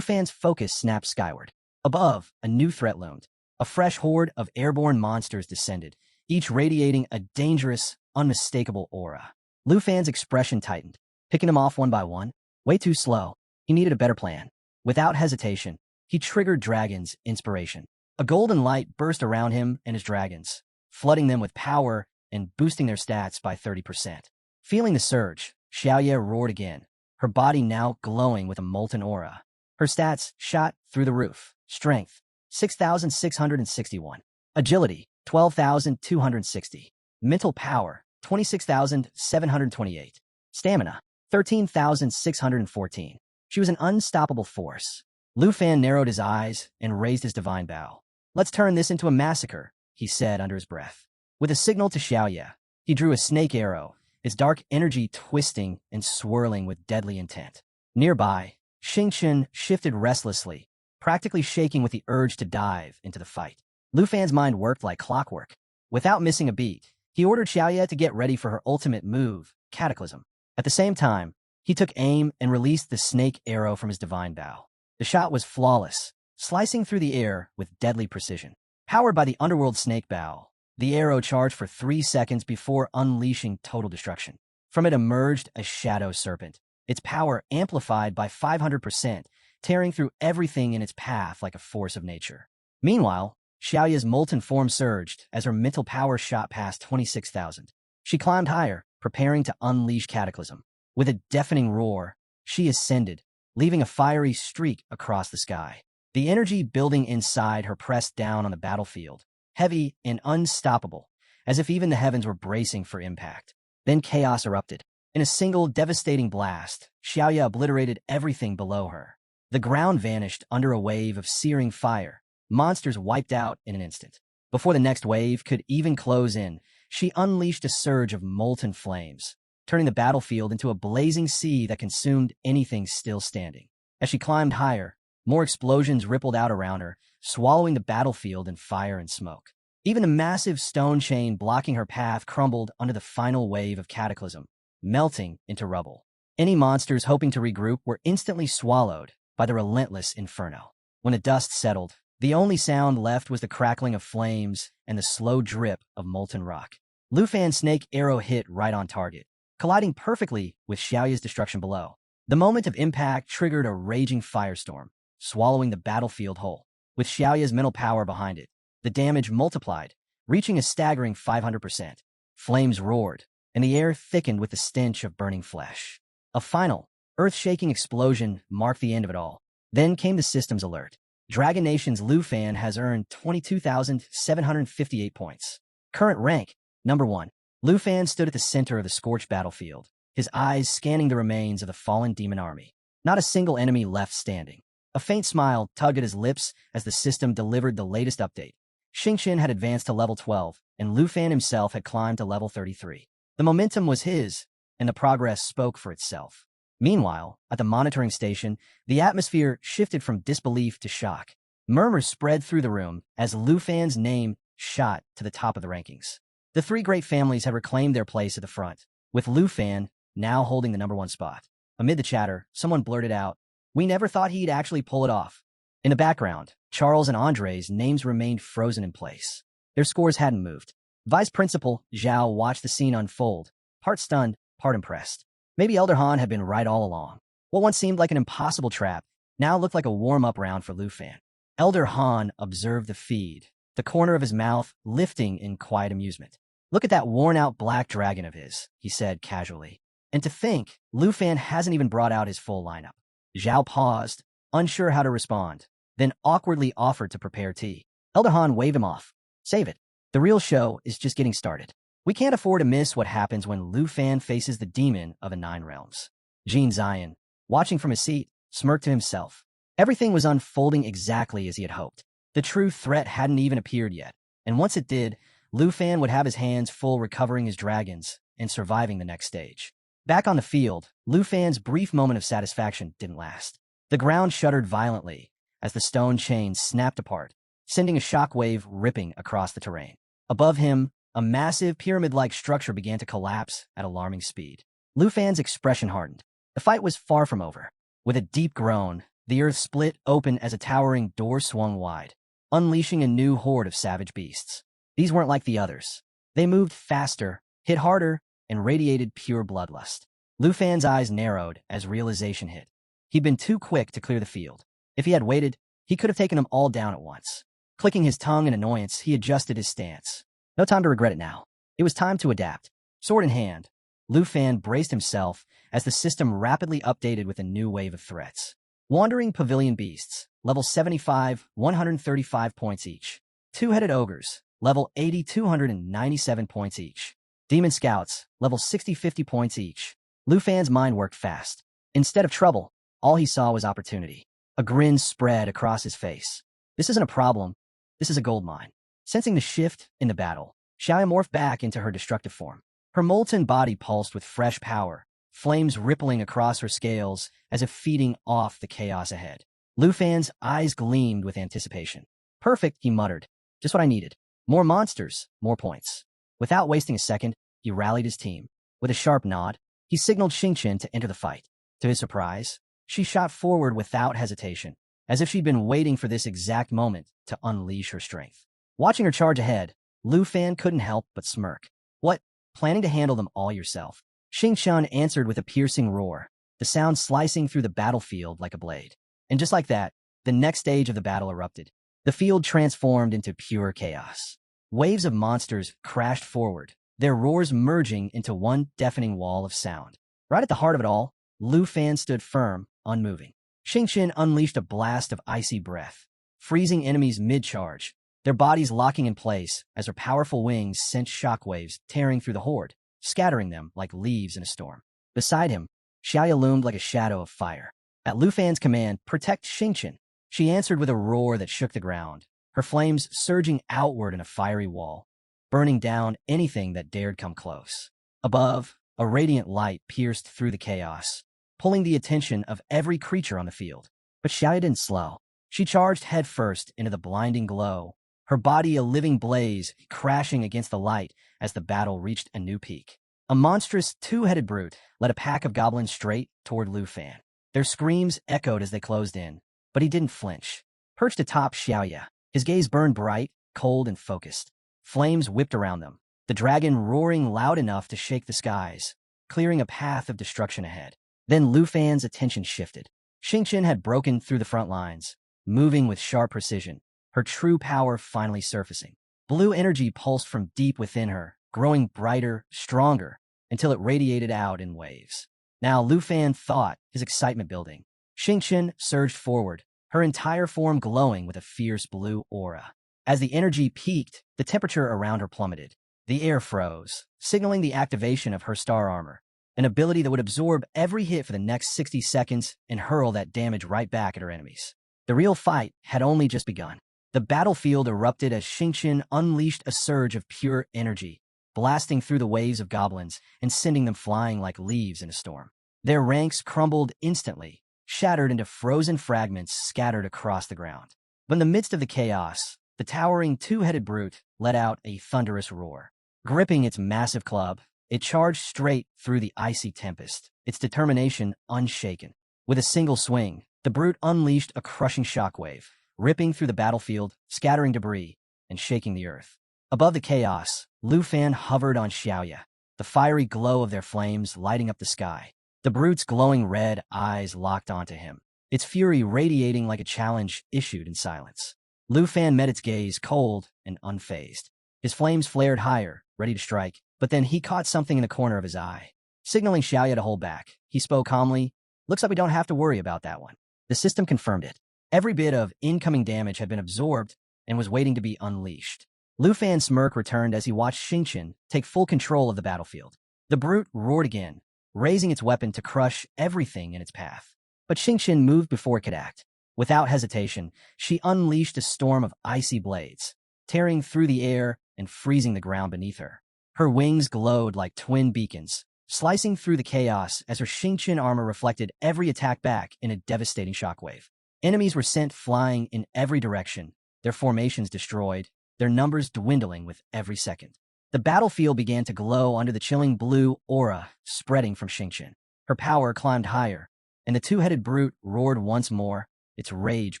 Fan's focus snapped skyward. Above, a new threat loomed. A fresh horde of airborne monsters descended, each radiating a dangerous, unmistakable aura. Lu Fan's expression tightened, picking them off one by one. Way too slow. He needed a better plan. Without hesitation, he triggered Dragon's inspiration. A golden light burst around him and his dragons, flooding them with power and boosting their stats by 30%. Feeling the surge, Xiaoya roared again, her body now glowing with a molten aura. Her stats shot through the roof. Strength, 6,661. Agility, 12,260. Mental power, 26,728. Stamina, 13,614. She was an unstoppable force. Lu Fan narrowed his eyes and raised his divine bow. "Let's turn this into a massacre," he said under his breath. With a signal to Xiaoya, he drew a snake arrow, its dark energy twisting and swirling with deadly intent. Nearby, Xingqian shifted restlessly, practically shaking with the urge to dive into the fight. Lu Fan's mind worked like clockwork. Without missing a beat, he ordered Xiaoya to get ready for her ultimate move, Cataclysm. At the same time, he took aim and released the snake arrow from his divine bow. The shot was flawless, slicing through the air with deadly precision. Powered by the underworld snake bow, the arrow charged for 3 seconds before unleashing total destruction. From it emerged a shadow serpent, its power amplified by 500%, tearing through everything in its path like a force of nature. Meanwhile, Xiaoya's molten form surged as her mental power shot past 26,000. She climbed higher, preparing to unleash Cataclysm. With a deafening roar, she ascended, leaving a fiery streak across the sky. The energy building inside her pressed down on the battlefield, heavy and unstoppable, as if even the heavens were bracing for impact. Then chaos erupted. In a single devastating blast, Xiaoya obliterated everything below her. The ground vanished under a wave of searing fire. Monsters wiped out in an instant. Before the next wave could even close in, she unleashed a surge of molten flames, turning the battlefield into a blazing sea that consumed anything still standing. As she climbed higher, more explosions rippled out around her, swallowing the battlefield in fire and smoke. Even the massive stone chain blocking her path crumbled under the final wave of Cataclysm, melting into rubble. Any monsters hoping to regroup were instantly swallowed by the relentless inferno. When the dust settled, the only sound left was the crackling of flames and the slow drip of molten rock. Lu Fan's snake arrow hit right on target, colliding perfectly with Xiaoya's destruction below. The moment of impact triggered a raging firestorm, swallowing the battlefield whole. With Xiaoya's mental power behind it, the damage multiplied, reaching a staggering 500%. Flames roared, and the air thickened with the stench of burning flesh. A final, earth-shaking explosion marked the end of it all. Then came the system's alert. Dragon Nation's Lu Fan has earned 22,758 points. Current rank, number 1. Lu Fan stood at the center of the scorched battlefield, his eyes scanning the remains of the fallen demon army. Not a single enemy left standing. A faint smile tugged at his lips as the system delivered the latest update. Xingqian had advanced to level 12, and Lu Fan himself had climbed to level 33. The momentum was his, and the progress spoke for itself. Meanwhile, at the monitoring station, the atmosphere shifted from disbelief to shock. Murmurs spread through the room as Lu Fan's name shot to the top of the rankings. The three great families had reclaimed their place at the front, with Lu Fan now holding the #1 spot. Amid the chatter, someone blurted out, "We never thought he'd actually pull it off." In the background, Charles and Andre's names remained frozen in place. Their scores hadn't moved. Vice Principal Zhao watched the scene unfold, part stunned, part impressed. Maybe Elder Han had been right all along. What once seemed like an impossible trap now looked like a warm-up round for Lu Fan. Elder Han observed the feed, the corner of his mouth lifting in quiet amusement. "Look at that worn-out black dragon of his," he said casually. "And to think, Lu Fan hasn't even brought out his full lineup." Zhao paused, unsure how to respond, then awkwardly offered to prepare tea. Elder Han waved him off. "Save it. The real show is just getting started. We can't afford to miss what happens when Lu Fan faces the demon of the Nine Realms." Jin Zion, watching from his seat, smirked to himself. Everything was unfolding exactly as he had hoped. The true threat hadn't even appeared yet, and once it did, Lu Fan would have his hands full recovering his dragons and surviving the next stage. Back on the field, Lu Fan's brief moment of satisfaction didn't last. The ground shuddered violently as the stone chain snapped apart, sending a shockwave ripping across the terrain. Above him, a massive pyramid-like structure began to collapse at alarming speed. Lu Fan's expression hardened. The fight was far from over. With a deep groan, the earth split open as a towering door swung wide, unleashing a new horde of savage beasts. These weren't like the others. They moved faster, hit harder, and radiated pure bloodlust. Lu Fan's eyes narrowed as realization hit. He'd been too quick to clear the field. If he had waited, he could have taken them all down at once. Clicking his tongue in annoyance, he adjusted his stance. No time to regret it now. It was time to adapt. Sword in hand, Lu Fan braced himself as the system rapidly updated with a new wave of threats. Wandering Pavilion Beasts, level 75, 135 points each. Two-Headed Ogres, level 80, 297 points each. Demon Scouts, level 60, 50 points each. Lu Fan's mind worked fast. Instead of trouble, all he saw was opportunity. A grin spread across his face. This isn't a problem. This is a gold mine. Sensing the shift in the battle, Xiao morphed back into her destructive form. Her molten body pulsed with fresh power, flames rippling across her scales as if feeding off the chaos ahead. Lu Fan's eyes gleamed with anticipation. "Perfect," he muttered. "Just what I needed. More monsters, more points." Without wasting a second, he rallied his team. With a sharp nod, he signaled Xingqian to enter the fight. To his surprise, she shot forward without hesitation, as if she'd been waiting for this exact moment to unleash her strength. Watching her charge ahead, Lu Fan couldn't help but smirk. "What, planning to handle them all yourself?" Xingqian answered with a piercing roar, the sound slicing through the battlefield like a blade. And just like that, the next stage of the battle erupted. The field transformed into pure chaos. Waves of monsters crashed forward, their roars merging into one deafening wall of sound. Right at the heart of it all, Lu Fan stood firm, unmoving. Xingqian unleashed a blast of icy breath, freezing enemies mid-charge, their bodies locking in place as her powerful wings sent shockwaves tearing through the horde, scattering them like leaves in a storm. Beside him, Xiaoya loomed like a shadow of fire. At Lu Fan's command, "Protect Xingqian," she answered with a roar that shook the ground, her flames surging outward in a fiery wall, burning down anything that dared come close. Above, a radiant light pierced through the chaos, pulling the attention of every creature on the field. But Xiaoya didn't slow. She charged headfirst into the blinding glow, her body a living blaze, crashing against the light as the battle reached a new peak. A monstrous two-headed brute led a pack of goblins straight toward Lu Fan. Their screams echoed as they closed in, but he didn't flinch. Perched atop Xiaoya, his gaze burned bright, cold, and focused. Flames whipped around them, the dragon roaring loud enough to shake the skies, clearing a path of destruction ahead. Then Lu Fan's attention shifted. Xingqian had broken through the front lines, moving with sharp precision, her true power finally surfacing. Blue energy pulsed from deep within her, growing brighter, stronger, until it radiated out in waves. Now Lu Fan thought, his excitement building. Xingqian surged forward, her entire form glowing with a fierce blue aura. As the energy peaked, the temperature around her plummeted. The air froze, signaling the activation of her star armor. an ability that would absorb every hit for the next 60 seconds and hurl that damage right back at her enemies. The real fight had only just begun. The battlefield erupted as Xingqian unleashed a surge of pure energy, blasting through the waves of goblins and sending them flying like leaves in a storm. Their ranks crumbled instantly, shattered into frozen fragments scattered across the ground. But in the midst of the chaos, the towering two-headed brute let out a thunderous roar. Gripping its massive club, it charged straight through the icy tempest, its determination unshaken. With a single swing, the brute unleashed a crushing shockwave, ripping through the battlefield, scattering debris, and shaking the earth. Above the chaos, Lu Fan hovered on Xiaoya, the fiery glow of their flames lighting up the sky. The brute's glowing red eyes locked onto him, its fury radiating like a challenge issued in silence. Lu Fan met its gaze, cold and unfazed. His flames flared higher, ready to strike, but then he caught something in the corner of his eye. Signaling Xiaoya to hold back, he spoke calmly, "Looks like we don't have to worry about that one." The system confirmed it. Every bit of incoming damage had been absorbed and was waiting to be unleashed. Lu Fan's smirk returned as he watched Xingqian take full control of the battlefield. The brute roared again, raising its weapon to crush everything in its path. But Xingqian moved before it could act. Without hesitation, she unleashed a storm of icy blades, tearing through the air and freezing the ground beneath her. Her wings glowed like twin beacons, slicing through the chaos as her Xingqian armor reflected every attack back in a devastating shockwave. Enemies were sent flying in every direction, their formations destroyed, their numbers dwindling with every second. The battlefield began to glow under the chilling blue aura spreading from Xingqian. Her power climbed higher, and the two-headed brute roared once more, its rage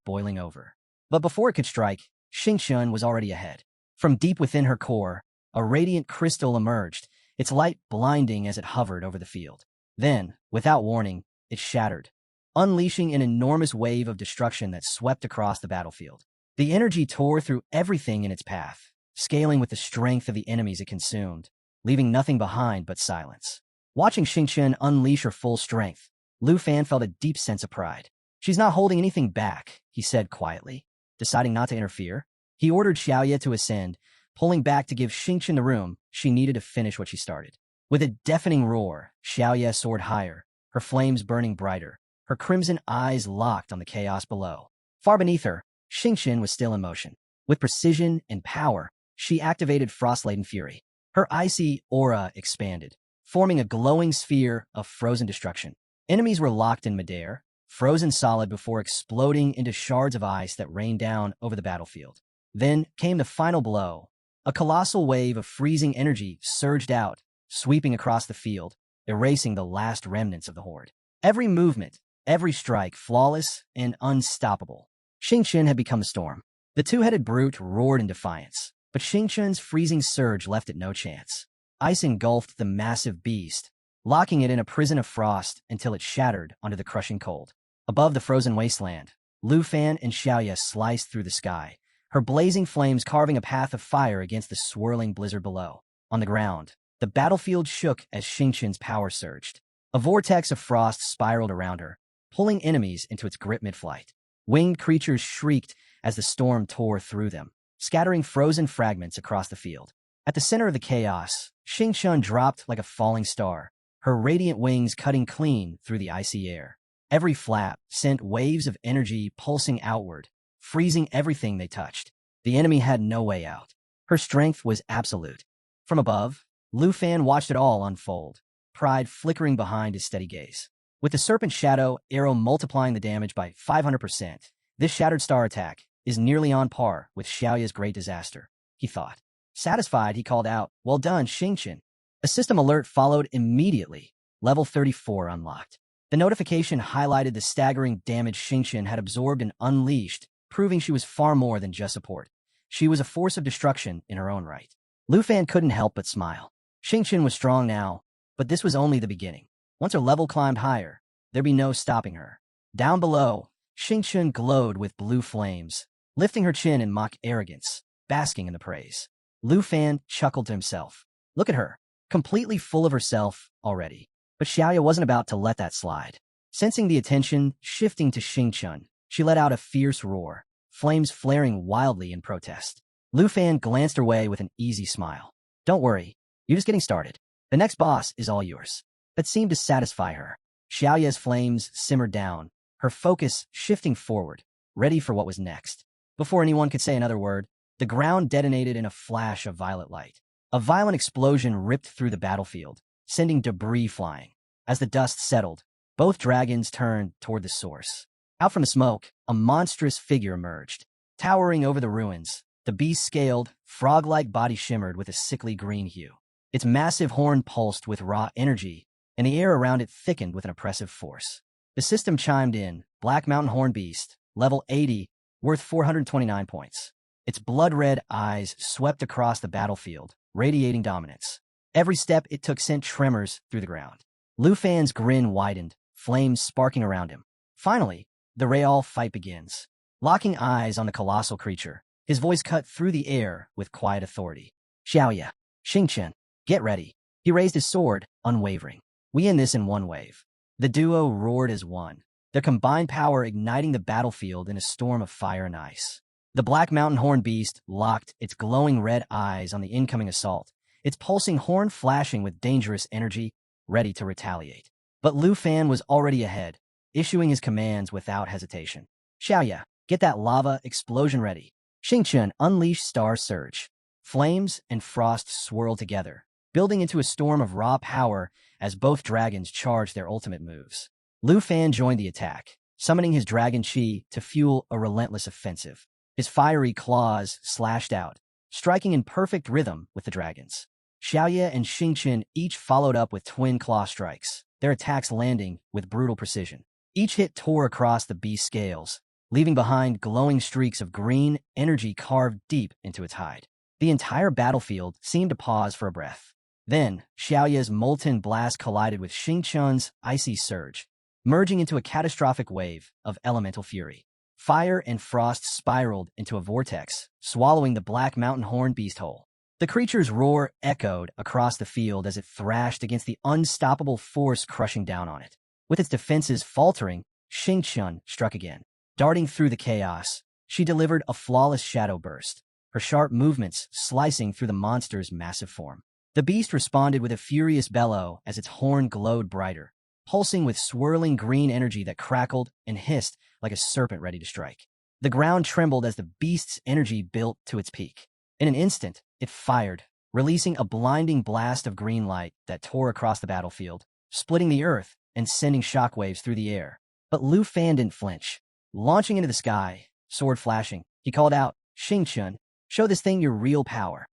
boiling over. But before it could strike, Xingqian was already ahead. From deep within her core, a radiant crystal emerged, its light blinding as it hovered over the field. Then, without warning, it shattered, unleashing an enormous wave of destruction that swept across the battlefield. The energy tore through everything in its path, scaling with the strength of the enemies it consumed, leaving nothing behind but silence. Watching Xingqian unleash her full strength, Lu Fan felt a deep sense of pride. "She's not holding anything back," he said quietly. Deciding not to interfere, he ordered Xiaoya to ascend, pulling back to give Xingqian the room she needed to finish what she started. With a deafening roar, Xiaoya soared higher, her flames burning brighter, her crimson eyes locked on the chaos below. Far beneath her, Xingqian was still in motion. With precision and power, she activated Frost-Laden Fury. Her icy aura expanded, forming a glowing sphere of frozen destruction. Enemies were locked in midair, frozen solid before exploding into shards of ice that rained down over the battlefield. Then came the final blow. A colossal wave of freezing energy surged out, sweeping across the field, erasing the last remnants of the horde. Every movement, every strike flawless and unstoppable. Xingqian had become a storm. The two-headed brute roared in defiance, but Xingqian's freezing surge left it no chance. Ice engulfed the massive beast, locking it in a prison of frost until it shattered under the crushing cold. Above the frozen wasteland, Lu Fan and Xiaoya sliced through the sky, her blazing flames carving a path of fire against the swirling blizzard below. On the ground, the battlefield shook as Xingqian's power surged. A vortex of frost spiraled around her, pulling enemies into its grip mid-flight. Winged creatures shrieked as the storm tore through them, scattering frozen fragments across the field. At the center of the chaos, Xingqian dropped like a falling star, her radiant wings cutting clean through the icy air. Every flap sent waves of energy pulsing outward, freezing everything they touched. The enemy had no way out. Her strength was absolute. From above, Lu Fan watched it all unfold, pride flickering behind his steady gaze. With the Serpent Shadow arrow multiplying the damage by 500%, this Shattered Star attack is nearly on par with Xiaoya's Great Disaster, he thought. Satisfied, he called out, "Well done, Xingqian." A system alert followed immediately, level 34 unlocked. The notification highlighted the staggering damage Xingqian had absorbed and unleashed, proving she was far more than just support. She was a force of destruction in her own right. Lu Fan couldn't help but smile. Xingqian was strong now, but this was only the beginning. Once her level climbed higher, there'd be no stopping her. Down below, Xingqian glowed with blue flames, lifting her chin in mock arrogance, basking in the praise. Lu Fan chuckled to himself. Look at her, completely full of herself already. But Xiaoya wasn't about to let that slide. Sensing the attention shifting to Xingqian, she let out a fierce roar, flames flaring wildly in protest. Lu Fan glanced her way with an easy smile. "Don't worry, you're just getting started. The next boss is all yours." that seemed to satisfy her. Xiaoya's flames simmered down, her focus shifting forward, ready for what was next. Before anyone could say another word, the ground detonated in a flash of violet light. A violent explosion ripped through the battlefield, sending debris flying. As the dust settled, both dragons turned toward the source. Out from the smoke, a monstrous figure emerged. Towering over the ruins, the beast's scaled, frog-like body shimmered with a sickly green hue. Its massive horn pulsed with raw energy, and the air around it thickened with an oppressive force. The system chimed in, Black Mountain Horn Beast, level 80, worth 429 points. Its blood-red eyes swept across the battlefield, radiating dominance. Every step it took sent tremors through the ground. Lu Fan's grin widened, flames sparking around him. Finally, the real fight begins. Locking eyes on the colossal creature, his voice cut through the air with quiet authority. Xiaoya, Xingchen, get ready. He raised his sword, unwavering. We end this in one wave. The duo roared as one, their combined power igniting the battlefield in a storm of fire and ice. The Black Mountain Horn Beast locked its glowing red eyes on the incoming assault, its pulsing horn flashing with dangerous energy, ready to retaliate. But Lu Fan was already ahead, issuing his commands without hesitation. Xiaoya, get that lava explosion ready. Xingchen unleashed Star Surge. Flames and frost swirled together, building into a storm of raw power as both dragons charged their ultimate moves. Lu Fan joined the attack, summoning his dragon chi to fuel a relentless offensive. His fiery claws slashed out, striking in perfect rhythm with the dragons. Xiaoya and Xingchen each followed up with twin claw strikes, their attacks landing with brutal precision. Each hit tore across the beast's scales, leaving behind glowing streaks of green energy carved deep into its hide. The entire battlefield seemed to pause for a breath. Then, Xiaoya's molten blast collided with Xingchen's icy surge, merging into a catastrophic wave of elemental fury. Fire and frost spiraled into a vortex, swallowing the Black Mountain Horn Beast whole. The creature's roar echoed across the field as it thrashed against the unstoppable force crushing down on it. With its defenses faltering, Xingchen struck again. Darting through the chaos, she delivered a flawless shadow burst, her sharp movements slicing through the monster's massive form. The beast responded with a furious bellow as its horn glowed brighter, pulsing with swirling green energy that crackled and hissed like a serpent ready to strike. The ground trembled as the beast's energy built to its peak. In an instant, it fired, releasing a blinding blast of green light that tore across the battlefield, splitting the earth and sending shockwaves through the air. But Lu Fan didn't flinch. Launching into the sky, sword flashing, he called out, Xingchen, show this thing your real power.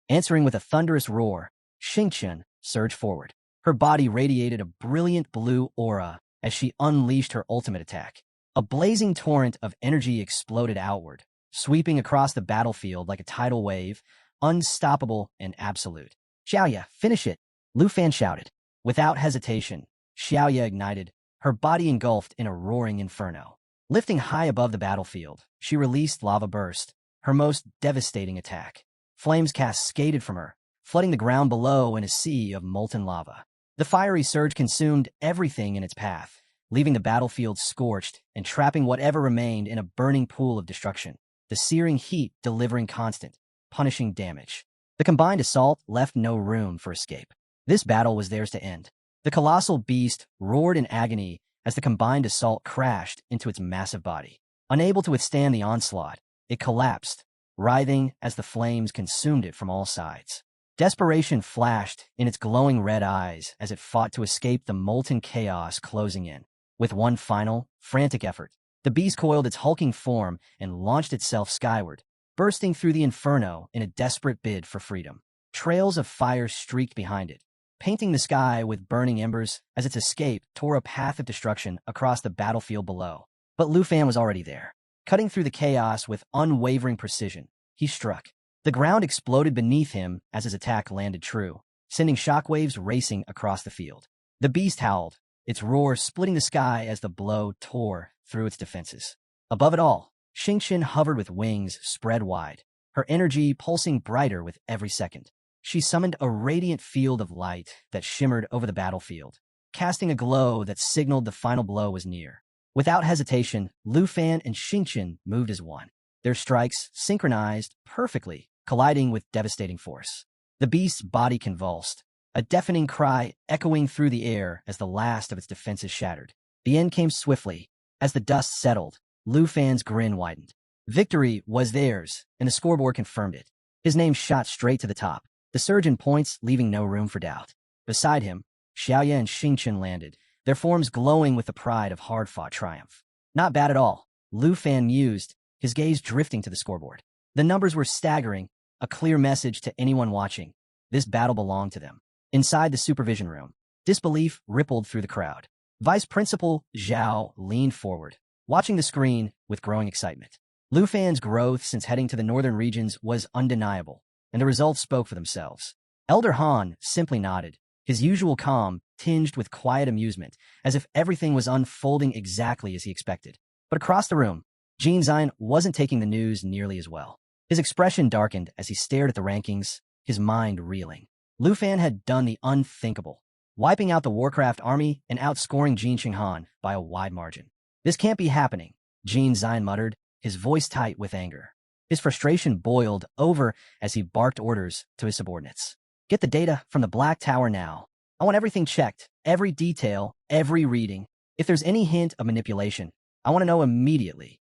Answering with a thunderous roar, Xingchen surged forward. Her body radiated a brilliant blue aura as she unleashed her ultimate attack. A blazing torrent of energy exploded outward, sweeping across the battlefield like a tidal wave, unstoppable and absolute. Xiaoya, finish it, Lu Fan shouted. Without hesitation, Xiaoya ignited, her body engulfed in a roaring inferno. Lifting high above the battlefield, she released Lava Burst, her most devastating attack. Flames cascaded from her, flooding the ground below in a sea of molten lava. The fiery surge consumed everything in its path, leaving the battlefield scorched and trapping whatever remained in a burning pool of destruction, the searing heat delivering constant, punishing damage. The combined assault left no room for escape. This battle was theirs to end. The colossal beast roared in agony as the combined assault crashed into its massive body. Unable to withstand the onslaught, it collapsed, writhing as the flames consumed it from all sides. Desperation flashed in its glowing red eyes as it fought to escape the molten chaos closing in. With one final, frantic effort, the beast coiled its hulking form and launched itself skyward, bursting through the inferno in a desperate bid for freedom. Trails of fire streaked behind it, painting the sky with burning embers as its escape tore a path of destruction across the battlefield below. But Lu Fan was already there. Cutting through the chaos with unwavering precision, he struck. The ground exploded beneath him as his attack landed true, sending shockwaves racing across the field. The beast howled, its roar splitting the sky as the blow tore through its defenses. Above it all, Xingchen hovered with wings spread wide, her energy pulsing brighter with every second. She summoned a radiant field of light that shimmered over the battlefield, casting a glow that signaled the final blow was near. Without hesitation, Lu Fan and Xingchen moved as one, their strikes synchronized perfectly, colliding with devastating force. The beast's body convulsed, a deafening cry echoing through the air as the last of its defenses shattered. The end came swiftly. As the dust settled, Lu Fan's grin widened. Victory was theirs, and the scoreboard confirmed it. His name shot straight to the top, the surge in points leaving no room for doubt. Beside him, Xiaoya and Xingchen landed, their forms glowing with the pride of hard-fought triumph. Not bad at all, Lu Fan mused, his gaze drifting to the scoreboard. The numbers were staggering, a clear message to anyone watching. This battle belonged to them. Inside the supervision room, disbelief rippled through the crowd. Vice Principal Zhao leaned forward, watching the screen with growing excitement. Lu Fan's growth since heading to the northern regions was undeniable, and the results spoke for themselves. Elder Han simply nodded, his usual calm tinged with quiet amusement, as if everything was unfolding exactly as he expected. But across the room, Jin Zion wasn't taking the news nearly as well. His expression darkened as he stared at the rankings, his mind reeling. Lu Fan had done the unthinkable, wiping out the Warcraft army and outscoring Jin Qinghan by a wide margin. This can't be happening, Jin Zion muttered, his voice tight with anger. His frustration boiled over as he barked orders to his subordinates. Get the data from the Black Tower now. I want everything checked, every detail, every reading. If there's any hint of manipulation, I want to know immediately.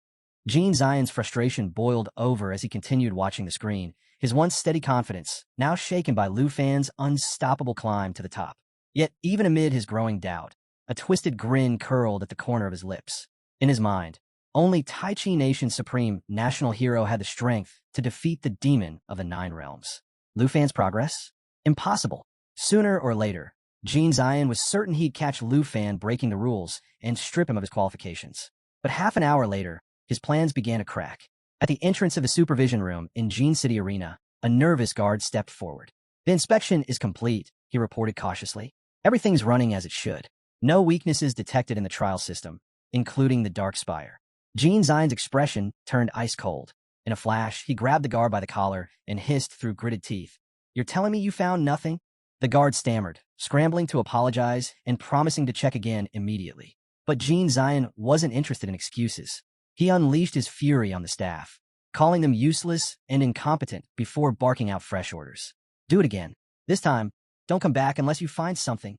Jin Zion's frustration boiled over as he continued watching the screen, his once steady confidence now shaken by Lu Fan's unstoppable climb to the top. Yet, even amid his growing doubt, a twisted grin curled at the corner of his lips. In his mind, only Tai Chi Nation's supreme national hero had the strength to defeat the demon of the Nine Realms. Lu Fan's progress? Impossible. Sooner or later, Jin Zion was certain he'd catch Lu Fan breaking the rules and strip him of his qualifications. But half an hour later, his plans began to crack. At the entrance of the supervision room in Jin City Arena, a nervous guard stepped forward. The inspection is complete, he reported cautiously. Everything's running as it should. No weaknesses detected in the trial system, including the Dark Spire. Jin Zion's expression turned ice cold. In a flash, he grabbed the guard by the collar and hissed through gritted teeth. You're telling me you found nothing? The guard stammered, scrambling to apologize and promising to check again immediately. But Jin Zion wasn't interested in excuses. He unleashed his fury on the staff, calling them useless and incompetent before barking out fresh orders. Do it again. This time, don't come back unless you find something.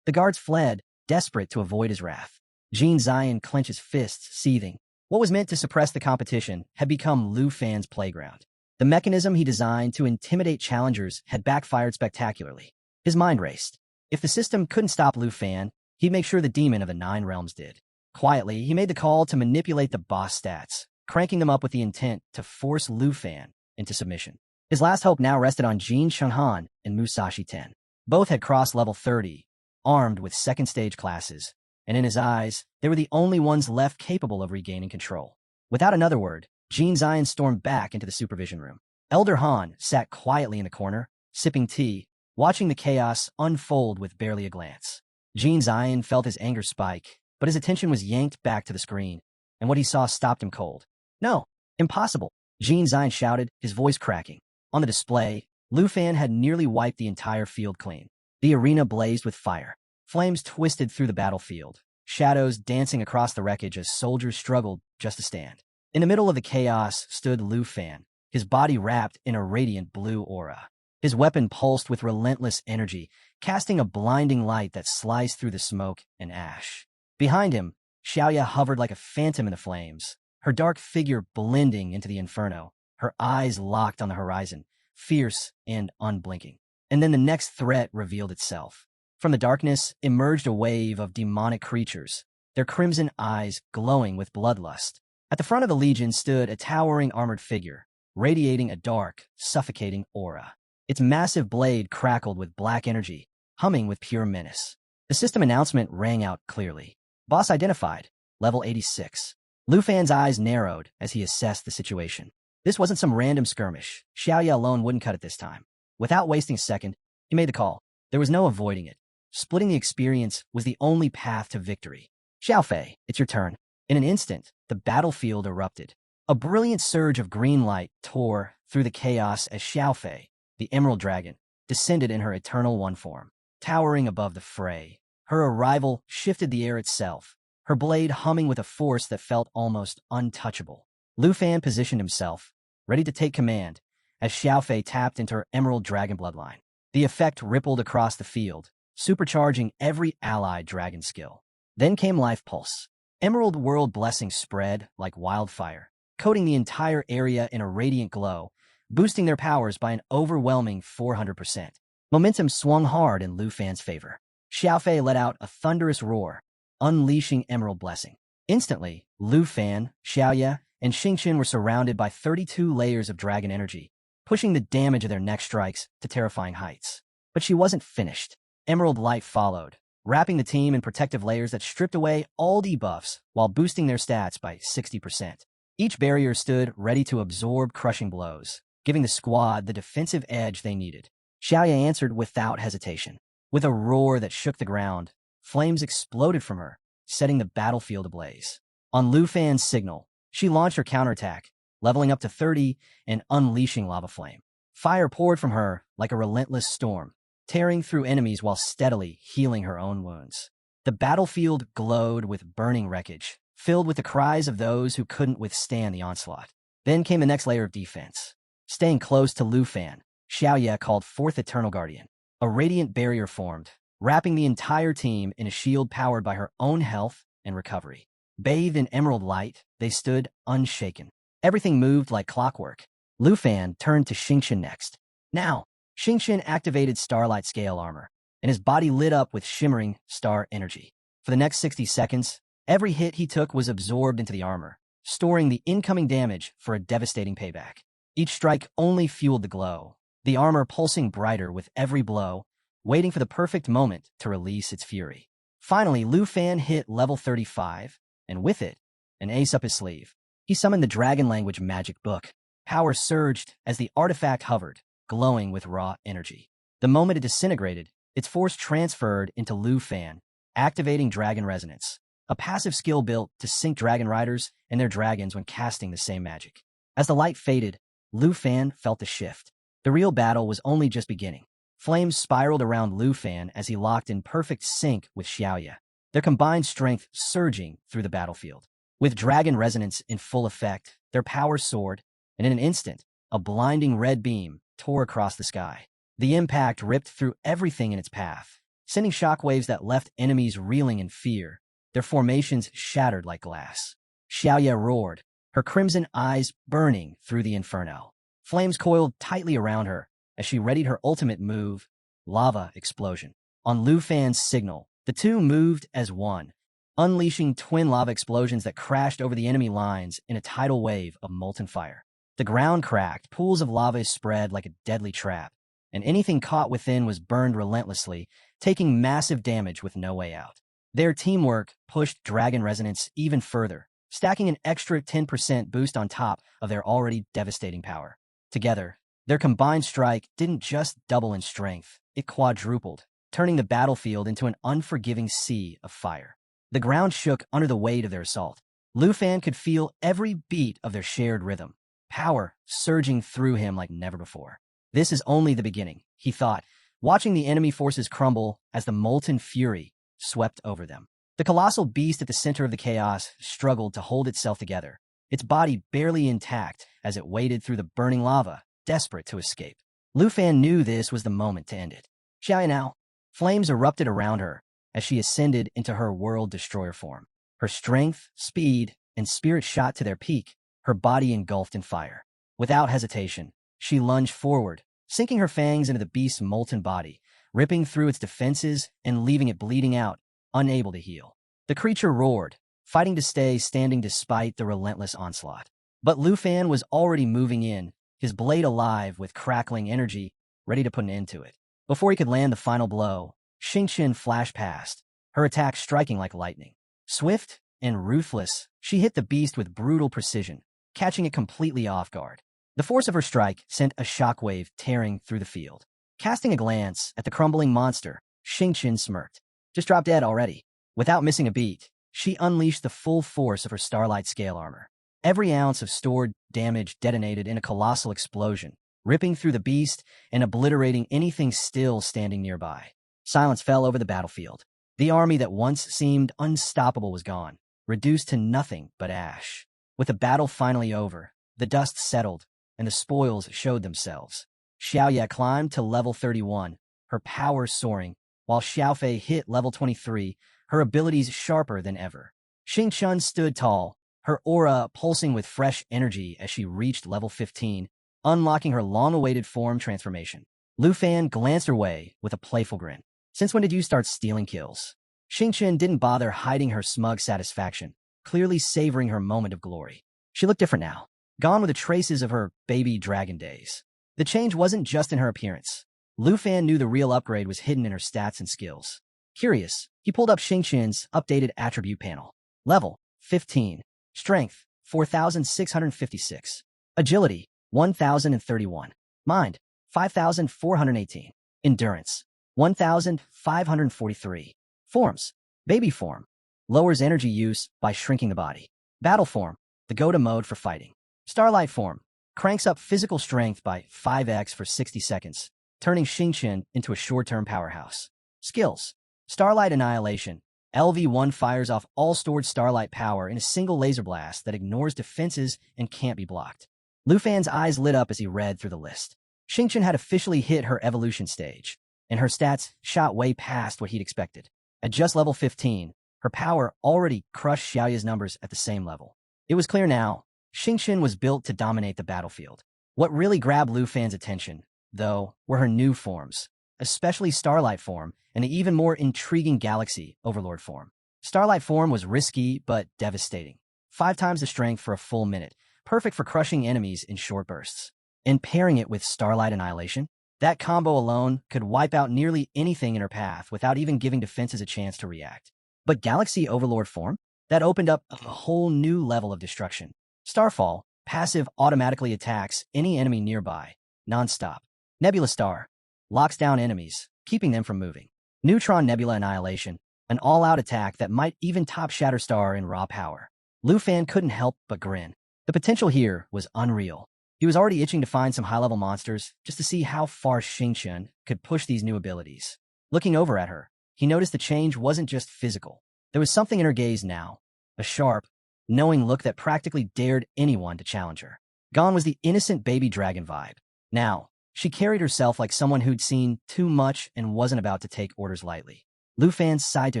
The guards fled, desperate to avoid his wrath. Jin Zion clenched his fists, seething. What was meant to suppress the competition had become Lu Fan's playground. The mechanism he designed to intimidate challengers had backfired spectacularly. His mind raced. If the system couldn't stop Lu Fan, he'd make sure the demon of the Nine Realms did. Quietly, he made the call to manipulate the boss stats, cranking them up with the intent to force Lu Fan into submission. His last hope now rested on Jin Qinghan and Musashi Ten. Both had crossed level 30, armed with second-stage classes, and in his eyes, they were the only ones left capable of regaining control. Without another word, Jin Zion stormed back into the supervision room. Elder Han sat quietly in the corner, sipping tea, watching the chaos unfold with barely a glance. Jin Zion felt his anger spike, but his attention was yanked back to the screen, and what he saw stopped him cold. No, impossible, Jin Zion shouted, his voice cracking. On the display, Lu Fan had nearly wiped the entire field clean. The arena blazed with fire. Flames twisted through the battlefield, shadows dancing across the wreckage as soldiers struggled just to stand. In the middle of the chaos stood Lu Fan, his body wrapped in a radiant blue aura. His weapon pulsed with relentless energy, casting a blinding light that sliced through the smoke and ash. Behind him, Xiaoya hovered like a phantom in the flames, her dark figure blending into the inferno, her eyes locked on the horizon, fierce and unblinking. And then the next threat revealed itself. From the darkness emerged a wave of demonic creatures, their crimson eyes glowing with bloodlust. At the front of the legion stood a towering armored figure, radiating a dark, suffocating aura. Its massive blade crackled with black energy, humming with pure menace. The system announcement rang out clearly. Boss identified, level 86. Lu Fan's eyes narrowed as he assessed the situation. This wasn't some random skirmish. Xiaoya alone wouldn't cut it this time. Without wasting a second, he made the call. There was no avoiding it. Splitting the experience was the only path to victory. Xiaofei, it's your turn. In an instant, the battlefield erupted. A brilliant surge of green light tore through the chaos as Xiaofei, the Emerald Dragon, descended in her Eternal One form. Towering above the fray, her arrival shifted the air itself, her blade humming with a force that felt almost untouchable. Lu Fan positioned himself, ready to take command, as Xiaofei tapped into her Emerald Dragon bloodline. The effect rippled across the field, supercharging every allied dragon skill. Then came Life Pulse. Emerald World Blessing spread like wildfire, coating the entire area in a radiant glow, boosting their powers by an overwhelming 400%. Momentum swung hard in Lu Fan's favor. Xiaofei let out a thunderous roar, unleashing Emerald Blessing. Instantly, Lu Fan, Xiaoye, and Xingqian were surrounded by 32 layers of dragon energy, pushing the damage of their next strikes to terrifying heights. But she wasn't finished. Emerald Light followed, wrapping the team in protective layers that stripped away all debuffs while boosting their stats by 60%. Each barrier stood ready to absorb crushing blows, giving the squad the defensive edge they needed. Xiaoye answered without hesitation. With a roar that shook the ground, flames exploded from her, setting the battlefield ablaze. On Lu Fan's signal, she launched her counterattack, leveling up to 30 and unleashing Lava Flame. Fire poured from her like a relentless storm, tearing through enemies while steadily healing her own wounds. The battlefield glowed with burning wreckage, filled with the cries of those who couldn't withstand the onslaught. Then came the next layer of defense. Staying close to Lu Fan, Xiaoye called forth Eternal Guardian. A radiant barrier formed, wrapping the entire team in a shield powered by her own health and recovery. Bathed in emerald light, they stood unshaken. Everything moved like clockwork. Lu Fan turned to Xingqian next. Now, Xingqian activated Starlight Scale Armor, and his body lit up with shimmering star energy. For the next 60 seconds, every hit he took was absorbed into the armor, storing the incoming damage for a devastating payback. Each strike only fueled the glow, the armor pulsing brighter with every blow, waiting for the perfect moment to release its fury. Finally, Lu Fan hit level 35, and with it, an ace up his sleeve. He summoned the Dragon Language Magic Book. Power surged as the artifact hovered, glowing with raw energy. The moment it disintegrated, its force transferred into Lu Fan, activating Dragon Resonance, a passive skill built to sync dragon riders and their dragons when casting the same magic. As the light faded, Lu Fan felt the shift. The real battle was only just beginning. Flames spiraled around Lu Fan as he locked in perfect sync with Xiaoye, their combined strength surging through the battlefield. With Dragon Resonance in full effect, their power soared, and in an instant, a blinding red beam tore across the sky. The impact ripped through everything in its path, sending shockwaves that left enemies reeling in fear, their formations shattered like glass. Xiaoye roared, her crimson eyes burning through the inferno. Flames coiled tightly around her as she readied her ultimate move, Lava Explosion. On Lu Fan's signal, the two moved as one, unleashing twin lava explosions that crashed over the enemy lines in a tidal wave of molten fire. The ground cracked, pools of lava spread like a deadly trap, and anything caught within was burned relentlessly, taking massive damage with no way out. Their teamwork pushed Dragon Resonance even further, stacking an extra 10% boost on top of their already devastating power. Together, their combined strike didn't just double in strength, it quadrupled, turning the battlefield into an unforgiving sea of fire. The ground shook under the weight of their assault. Lu Fan could feel every beat of their shared rhythm, power surging through him like never before. This is only the beginning, he thought, watching the enemy forces crumble as the molten fury swept over them. The colossal beast at the center of the chaos struggled to hold itself together, its body barely intact as it waded through the burning lava, desperate to escape. Lu Fan knew this was the moment to end it. Xiaoye now. Flames erupted around her as she ascended into her world destroyer form. Her strength, speed, and spirit shot to their peak, her body engulfed in fire. Without hesitation, she lunged forward, sinking her fangs into the beast's molten body, ripping through its defenses and leaving it bleeding out, unable to heal. The creature roared, fighting to stay standing despite the relentless onslaught. But Lu Fan was already moving in, his blade alive with crackling energy, ready to put an end to it. Before he could land the final blow, Xingqian flashed past, her attack striking like lightning. Swift and ruthless, she hit the beast with brutal precision, catching it completely off guard. The force of her strike sent a shockwave tearing through the field. Casting a glance at the crumbling monster, Xingqian smirked. Just dropped dead already. Without missing a beat, she unleashed the full force of her Starlight Scale Armor. Every ounce of stored damage detonated in a colossal explosion, ripping through the beast and obliterating anything still standing nearby. Silence fell over the battlefield. The army that once seemed unstoppable was gone, reduced to nothing but ash. With the battle finally over, the dust settled, and the spoils showed themselves. Xiaoya climbed to level 31, her power soaring, while Xiaofei hit level 23, her abilities sharper than ever. Xingqian stood tall, her aura pulsing with fresh energy as she reached level 15, unlocking her long-awaited form transformation. Lu Fan glanced her way with a playful grin. Since when did you start stealing kills? Xingqian didn't bother hiding her smug satisfaction, clearly savoring her moment of glory. She looked different now, gone with the traces of her baby dragon days. The change wasn't just in her appearance. Lu Fan knew the real upgrade was hidden in her stats and skills. Curious, he pulled up Xingqian's updated attribute panel. Level 15. Strength 4,656. Agility 1,031. Mind 5,418. Endurance 1,543. Forms. Baby form. Lowers energy use by shrinking the body. Battle form. The go-to mode for fighting. Starlight form. Cranks up physical strength by 5x for 60 seconds, turning Xingqian into a short-term powerhouse. Skills. Starlight Annihilation. LV1 fires off all stored starlight power in a single laser blast that ignores defenses and can't be blocked. Lu Fan's eyes lit up as he read through the list. Xingqian had officially hit her evolution stage, and her stats shot way past what he'd expected. At just level 15, her power already crushed Xiaoya's numbers at the same level. It was clear now, Xingqian was built to dominate the battlefield. What really grabbed Lu Fan's attention, though, were her new forms, especially Starlight form and the even more intriguing Galaxy Overlord form. Starlight form was risky but devastating. 5 times the strength for a full minute, perfect for crushing enemies in short bursts. And pairing it with Starlight Annihilation, that combo alone could wipe out nearly anything in her path without even giving defenses a chance to react. But Galaxy Overlord form? That opened up a whole new level of destruction. Starfall, passive automatically attacks any enemy nearby, non-stop. Nebula Star, locks down enemies, keeping them from moving. Neutron Nebula Annihilation, an all-out attack that might even top Shatterstar in raw power. Lu Fan couldn't help but grin. The potential here was unreal. He was already itching to find some high-level monsters just to see how far Xingqian could push these new abilities. Looking over at her, he noticed the change wasn't just physical. There was something in her gaze now, a sharp, knowing look that practically dared anyone to challenge her. Gone was the innocent baby dragon vibe. Now, she carried herself like someone who'd seen too much and wasn't about to take orders lightly. Lu Fan sighed to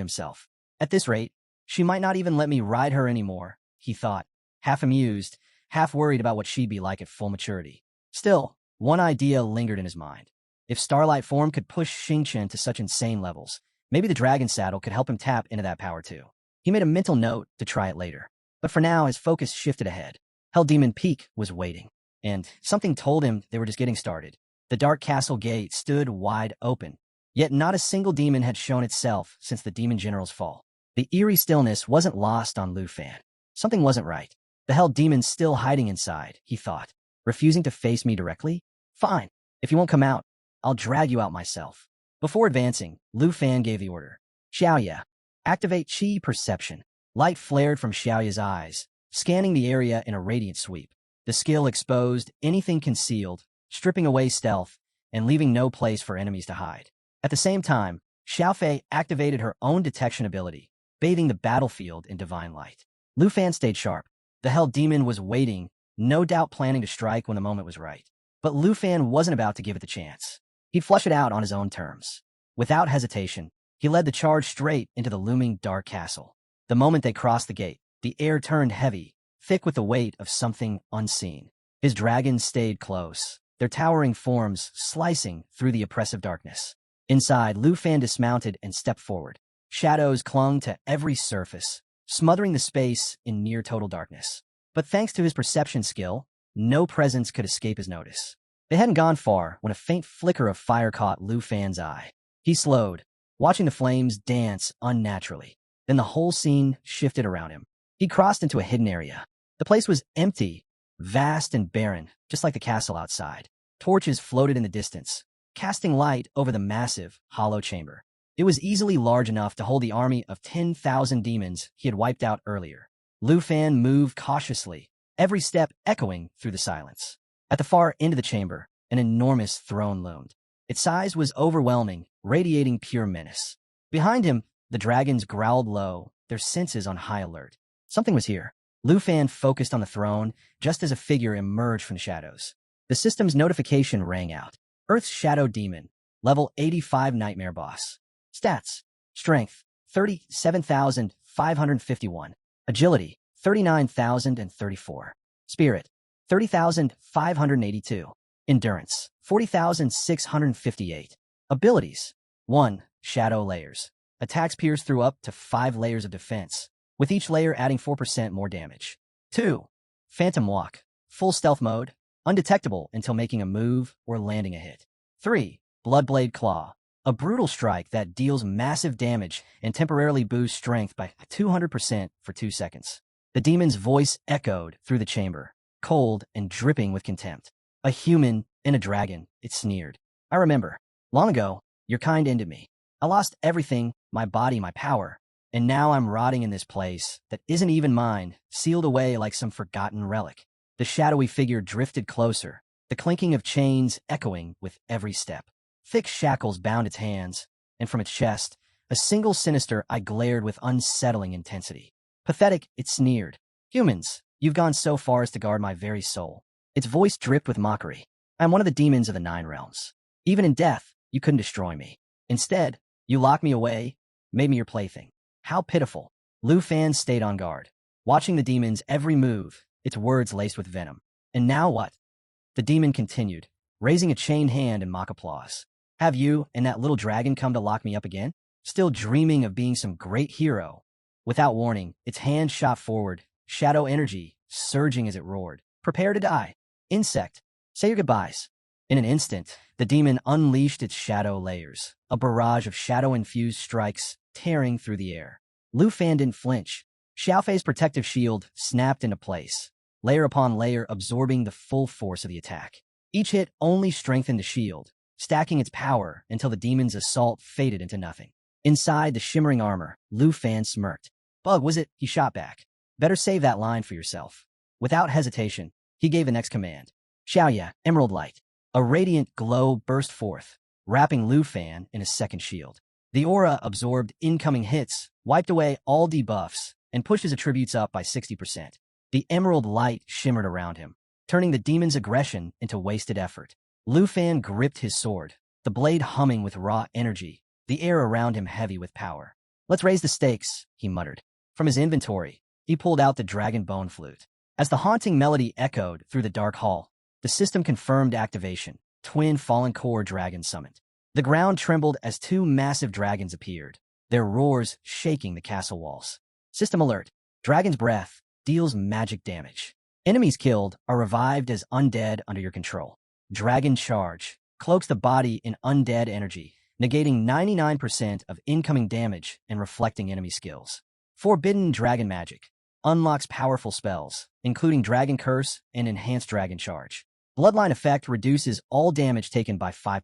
himself. At this rate, she might not even let me ride her anymore, he thought, half amused, half worried about what she'd be like at full maturity. Still, one idea lingered in his mind. If Starlight form could push Xingqian to such insane levels, maybe the dragon saddle could help him tap into that power too. He made a mental note to try it later. But for now, his focus shifted ahead. Hell Demon Peak was waiting, and something told him they were just getting started. The Dark Castle gate stood wide open, yet not a single demon had shown itself since the Demon General's fall. The eerie stillness wasn't lost on Lu Fan. Something wasn't right. The Hell Demon's still hiding inside, he thought. Refusing to face me directly? Fine. If you won't come out, I'll drag you out myself. Before advancing, Lu Fan gave the order. Xiaoya, activate Qi Perception. Light flared from Xiaoya's eyes, scanning the area in a radiant sweep. The skill exposed anything concealed, stripping away stealth, and leaving no place for enemies to hide. At the same time, Xiaofei activated her own detection ability, bathing the battlefield in divine light. Lu Fan stayed sharp. The Hell Demon was waiting, no doubt planning to strike when the moment was right. But Lu Fan wasn't about to give it the chance. He'd flush it out on his own terms. Without hesitation, he led the charge straight into the looming dark castle. The moment they crossed the gate, the air turned heavy, thick with the weight of something unseen. His dragons stayed close, their towering forms slicing through the oppressive darkness. Inside, Lu Fan dismounted and stepped forward. Shadows clung to every surface, smothering the space in near-total darkness. But thanks to his perception skill, no presence could escape his notice. They hadn't gone far when a faint flicker of fire caught Lu Fan's eye. He slowed, watching the flames dance unnaturally. Then the whole scene shifted around him. He crossed into a hidden area. The place was empty, vast and barren, just like the castle outside. Torches floated in the distance, casting light over the massive, hollow chamber. It was easily large enough to hold the army of 10,000 demons he had wiped out earlier. Lu Fan moved cautiously, every step echoing through the silence. At the far end of the chamber, an enormous throne loomed. Its size was overwhelming, radiating pure menace. Behind him, the dragons growled low, their senses on high alert. Something was here. Lu Fan focused on the throne just as a figure emerged from the shadows. The system's notification rang out. Earth's Shadow Demon, level 85 Nightmare Boss. Stats: Strength, 37,551. Agility, 39,034. Spirit, 30,582. Endurance, 40,658. Abilities: 1. Shadow Layers. Attacks pierce through up to 5 layers of defense, with each layer adding 4% more damage. 2. Phantom Walk. Full stealth mode, undetectable until making a move or landing a hit. 3. Bloodblade Claw. A brutal strike that deals massive damage and temporarily boosts strength by 200% for 2 seconds. The demon's voice echoed through the chamber, cold and dripping with contempt. A human and a dragon, it sneered. I remember. Long ago, your kind ended me. I lost everything, my body, my power, and now I'm rotting in this place that isn't even mine, sealed away like some forgotten relic. The shadowy figure drifted closer, the clinking of chains echoing with every step. Thick shackles bound its hands, and from its chest, a single sinister eye glared with unsettling intensity. Pathetic, it sneered. Humans, you've gone so far as to guard my very soul. Its voice dripped with mockery. I am one of the demons of the 9 realms. Even in death, you couldn't destroy me. Instead, you locked me away, made me your plaything. How pitiful. Lu Fan stayed on guard, watching the demon's every move, its words laced with venom. And now what? The demon continued, raising a chained hand in mock applause. Have you and that little dragon come to lock me up again? Still dreaming of being some great hero? Without warning, its hand shot forward, shadow energy surging as it roared. Prepare to die. Insect, say your goodbyes. In an instant, the demon unleashed its shadow layers, a barrage of shadow-infused strikes tearing through the air. Lu Fan didn't flinch. Xiaofei's protective shield snapped into place, layer upon layer absorbing the full force of the attack. Each hit only strengthened the shield, stacking its power until the demon's assault faded into nothing. Inside the shimmering armor, Lu Fan smirked. Bug, was it? He shot back. Better save that line for yourself. Without hesitation, he gave the next command. Xiaoya, Emerald Light. A radiant glow burst forth, wrapping Lu Fan in a second shield. The aura absorbed incoming hits, wiped away all debuffs, and pushed his attributes up by 60%. The emerald light shimmered around him, turning the demon's aggression into wasted effort. Lu Fan gripped his sword, the blade humming with raw energy, the air around him heavy with power. Let's raise the stakes, he muttered. From his inventory, he pulled out the dragon bone flute. As the haunting melody echoed through the dark hall, the system confirmed activation. Twin fallen core dragons summoned. The ground trembled as 2 massive dragons appeared, their roars shaking the castle walls. System alert. Dragon's breath deals magic damage. Enemies killed are revived as undead under your control. Dragon charge cloaks the body in undead energy, negating 99% of incoming damage and reflecting enemy skills. Forbidden dragon magic unlocks powerful spells, including Dragon Curse and Enhanced Dragon Charge. Bloodline effect reduces all damage taken by 5%.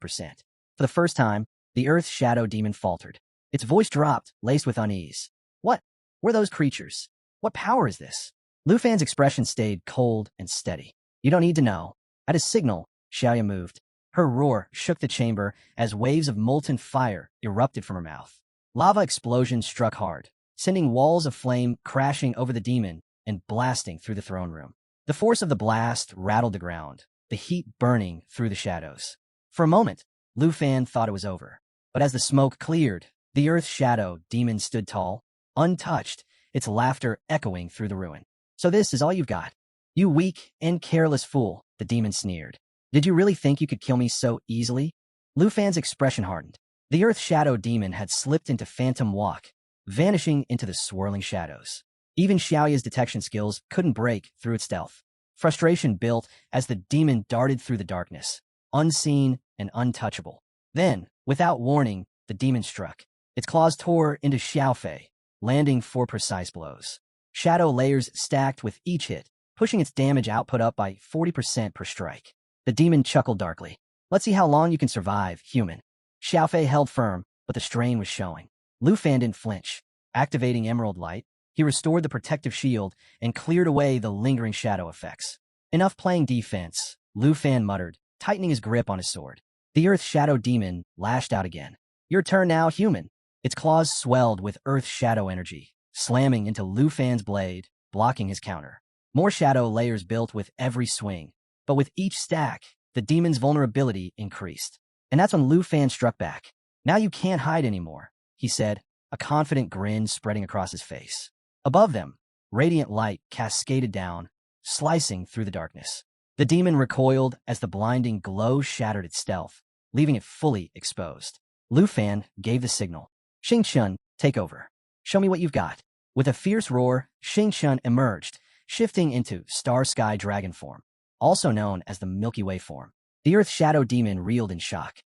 For the first time, the Earth's Shadow Demon faltered. Its voice dropped, laced with unease. What were those creatures? What power is this? Lu Fan's expression stayed cold and steady. You don't need to know. At his signal, Xiaoya moved. Her roar shook the chamber as waves of molten fire erupted from her mouth. Lava explosions struck hard, sending walls of flame crashing over the demon and blasting through the throne room. The force of the blast rattled the ground, the heat burning through the shadows. For a moment, Lu Fan thought it was over. But as the smoke cleared, the Earth's Shadow Demon stood tall, untouched, its laughter echoing through the ruin. So this is all you've got? You weak and careless fool, the demon sneered. Did you really think you could kill me so easily? Lu Fan's expression hardened. The Earth's Shadow Demon had slipped into phantom walk, vanishing into the swirling shadows. Even Xiaoya's detection skills couldn't break through its stealth. Frustration built as the demon darted through the darkness, unseen and untouchable. Then, without warning, the demon struck. Its claws tore into Xiaofei, landing 4 precise blows. Shadow layers stacked with each hit, pushing its damage output up by 40% per strike. The demon chuckled darkly. Let's see how long you can survive, human. Xiaofei held firm, but the strain was showing. Lu Fan didn't flinch. Activating Emerald Light, he restored the protective shield and cleared away the lingering shadow effects. Enough playing defense, Lu Fan muttered, tightening his grip on his sword. The Earth Shadow Demon lashed out again. Your turn now, human. Its claws swelled with Earth Shadow energy, slamming into Lu Fan's blade, blocking his counter. More shadow layers built with every swing, but with each stack, the demon's vulnerability increased. And that's when Lu Fan struck back. "Now you can't hide anymore," he said, a confident grin spreading across his face. Above them, radiant light cascaded down, slicing through the darkness. The demon recoiled as the blinding glow shattered its stealth, leaving it fully exposed. Lu Fan gave the signal. "Xing Chun, take over. Show me what you've got." With a fierce roar, Xing Chun emerged, shifting into Star Sky Dragon form, also known as the Milky Way form. The Earth Shadow Demon reeled in shock.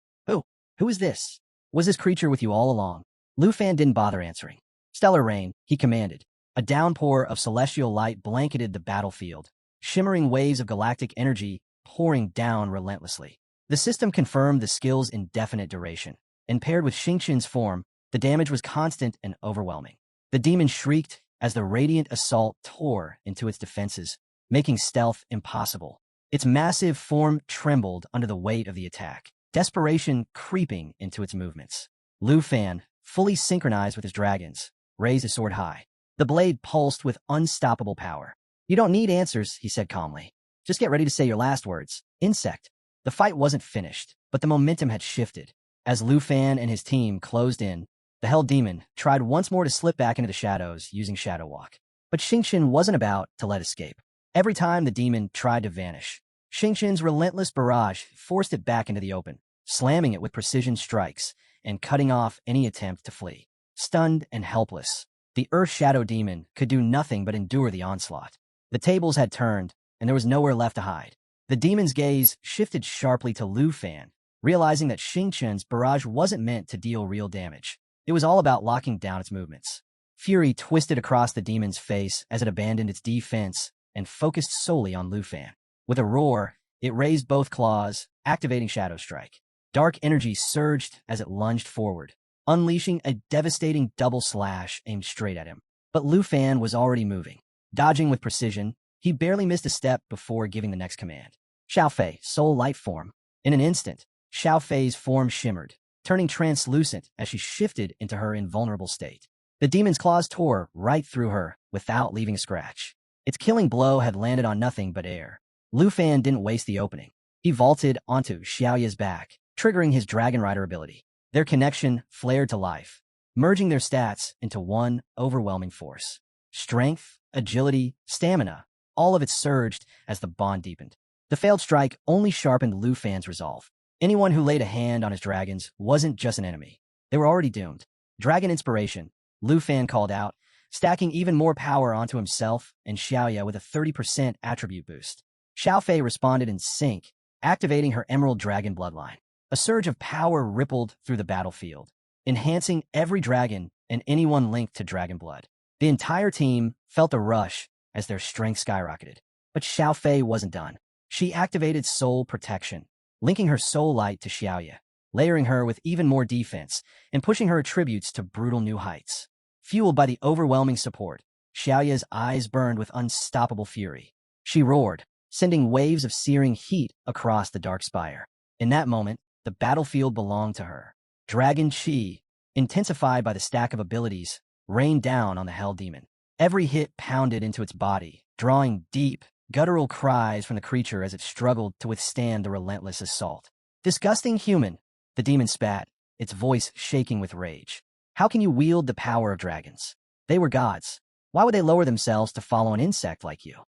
Who is this? Was this creature with you all along?" Lu Fan didn't bother answering. "Stellar rain," he commanded. A downpour of celestial light blanketed the battlefield, shimmering waves of galactic energy pouring down relentlessly. The system confirmed the skill's indefinite duration, and paired with Xing Chun's form, the damage was constant and overwhelming. The demon shrieked as the radiant assault tore into its defenses, making stealth impossible. Its massive form trembled under the weight of the attack, desperation creeping into its movements. Lu Fan, fully synchronized with his dragons, raised his sword high. The blade pulsed with unstoppable power. "You don't need answers," he said calmly. "Just get ready to say your last words. Insect." The fight wasn't finished, but the momentum had shifted. As Lu Fan and his team closed in, the Hell Demon tried once more to slip back into the shadows using Shadow Walk. But Xing Chun wasn't about to let escape. Every time the demon tried to vanish, Xing Chun's relentless barrage forced it back into the open, slamming it with precision strikes and cutting off any attempt to flee. Stunned and helpless, the Earth Shadow Demon could do nothing but endure the onslaught. The tables had turned, and there was nowhere left to hide. The demon's gaze shifted sharply to Lu Fan, realizing that Xing Chun's barrage wasn't meant to deal real damage. It was all about locking down its movements. Fury twisted across the demon's face as it abandoned its defense and focused solely on Lu Fan. With a roar, it raised both claws, activating Shadow Strike. Dark energy surged as it lunged forward, unleashing a devastating double slash aimed straight at him. But Lu Fan was already moving. Dodging with precision, he barely missed a step before giving the next command. "Xiao Fei, Soul Light Form." In an instant, Xiao Fei's form shimmered, turning translucent as she shifted into her invulnerable state. The demon's claws tore right through her without leaving a scratch. Its killing blow had landed on nothing but air. Lu Fan didn't waste the opening. He vaulted onto Xiaoya's back, triggering his Dragon Rider ability. Their connection flared to life, merging their stats into one overwhelming force. Strength, agility, stamina, all of it surged as the bond deepened. The failed strike only sharpened Lu Fan's resolve. Anyone who laid a hand on his dragons wasn't just an enemy. They were already doomed. "Dragon Inspiration," Lu Fan called out, stacking even more power onto himself and Xiaoya with a 30% attribute boost. Xiao Fei responded in sync, activating her Emerald Dragon bloodline. A surge of power rippled through the battlefield, enhancing every dragon and anyone linked to dragon blood. The entire team felt a rush as their strength skyrocketed. But Xiao Fei wasn't done. She activated Soul Protection, linking her soul light to Xiaoya, layering her with even more defense and pushing her attributes to brutal new heights. Fueled by the overwhelming support, Xiaoya's eyes burned with unstoppable fury. She roared, sending waves of searing heat across the dark spire. In that moment, the battlefield belonged to her. Dragon Chi, intensified by the stack of abilities, rained down on the Hell Demon. Every hit pounded into its body, drawing deep, guttural cries from the creature as it struggled to withstand the relentless assault. "Disgusting human," the demon spat, its voice shaking with rage. "How can you wield the power of dragons? They were gods. Why would they lower themselves to follow an insect like you?"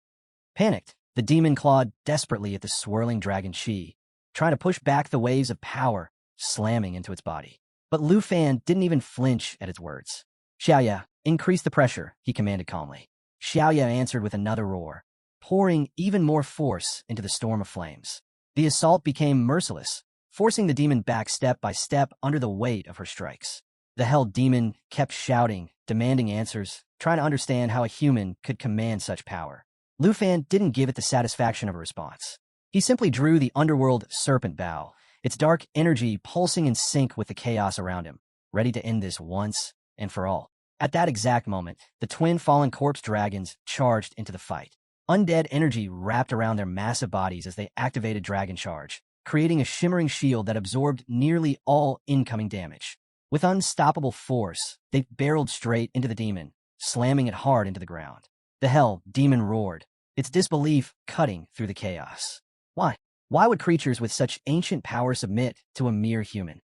Panicked, the demon clawed desperately at the swirling dragon chi, trying to push back the waves of power slamming into its body. But Lu Fan didn't even flinch at its words. "Xiaoya, increase the pressure," he commanded calmly. Xiaoya answered with another roar, pouring even more force into the storm of flames. The assault became merciless, forcing the demon back step by step under the weight of her strikes. The Hell Demon kept shouting, demanding answers, trying to understand how a human could command such power. Lu Fan didn't give it the satisfaction of a response. He simply drew the underworld serpent bow, its dark energy pulsing in sync with the chaos around him, ready to end this once and for all. At that exact moment, the twin fallen corpse dragons charged into the fight. Undead energy wrapped around their massive bodies as they activated Dragon Charge, creating a shimmering shield that absorbed nearly all incoming damage. With unstoppable force, they barreled straight into the demon, slamming it hard into the ground. The Hell Demon roared, its disbelief cutting through the chaos. "Why? Why would creatures with such ancient power submit to a mere human?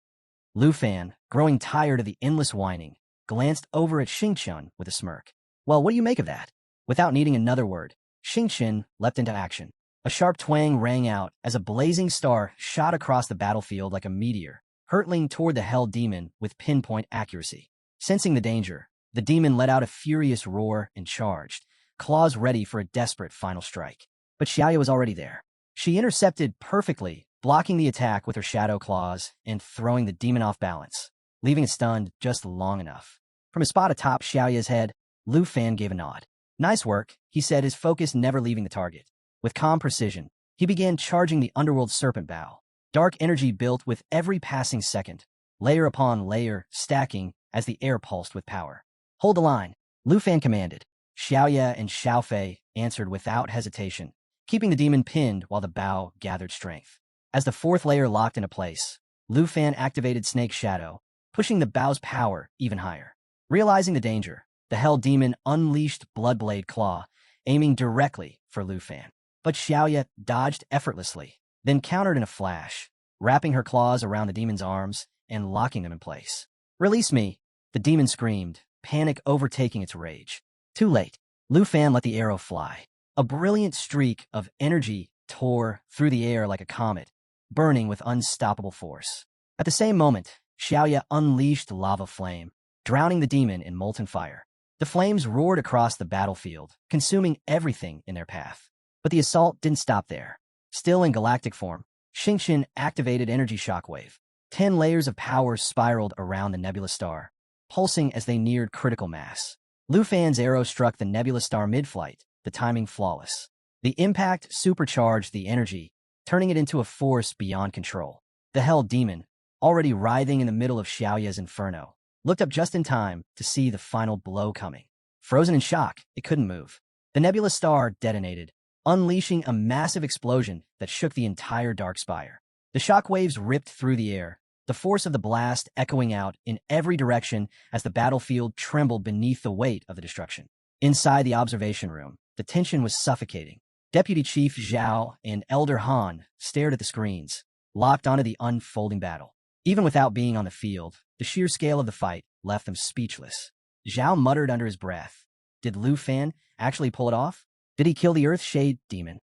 Lu Fan, growing tired of the endless whining, glanced over at Xingqian with a smirk. Well, what do you make of that? Without needing another word, Xingqian leapt into action. A sharp twang rang out as a blazing star shot across the battlefield like a meteor, hurtling toward the hell demon with pinpoint accuracy. Sensing the danger, the demon let out a furious roar and charged, claws ready for a desperate final strike. But Xiaoya was already there. She intercepted perfectly, blocking the attack with her shadow claws and throwing the demon off balance, leaving it stunned just long enough. From a spot atop Xiaoya's head, Lu Fan gave a nod. Nice work, he said, his focus never leaving the target. With calm precision, he began charging the underworld serpent bow. Dark energy built with every passing second, layer upon layer, stacking as the air pulsed with power. Hold the line, Lu Fan commanded. Xiaoya and Xiaofei answered without hesitation, keeping the demon pinned while the bow gathered strength. As the fourth layer locked into place, Lu Fan activated Snake Shadow, pushing the bow's power even higher. Realizing the danger, the hell demon unleashed Bloodblade Claw, aiming directly for Lu Fan. But Xiaoya dodged effortlessly, then countered in a flash, wrapping her claws around the demon's arms and locking them in place. Release me, the demon screamed, panic overtaking its rage. Too late. Lu Fan let the arrow fly. A brilliant streak of energy tore through the air like a comet, burning with unstoppable force. At the same moment, Xiaoya unleashed lava flame, drowning the demon in molten fire. The flames roared across the battlefield, consuming everything in their path. But the assault didn't stop there. Still in galactic form, Xingqian activated Energy Shockwave. 10 layers of power spiraled around the nebula star, pulsing as they neared critical mass. Lu Fan's arrow struck the nebula star mid-flight, the timing flawless. The impact supercharged the energy, turning it into a force beyond control. The Hell Demon, already writhing in the middle of Xiaoya's inferno, looked up just in time to see the final blow coming. Frozen in shock, it couldn't move. The nebula star detonated, unleashing a massive explosion that shook the entire dark spire. The shockwaves ripped through the air, the force of the blast echoing out in every direction as the battlefield trembled beneath the weight of the destruction. Inside the observation room, the tension was suffocating. Deputy Chief Zhao and Elder Han stared at the screens, locked onto the unfolding battle. Even without being on the field, the sheer scale of the fight left them speechless. Zhao muttered under his breath. Did Lu Fan actually pull it off? Did he kill the Earth Shade demon?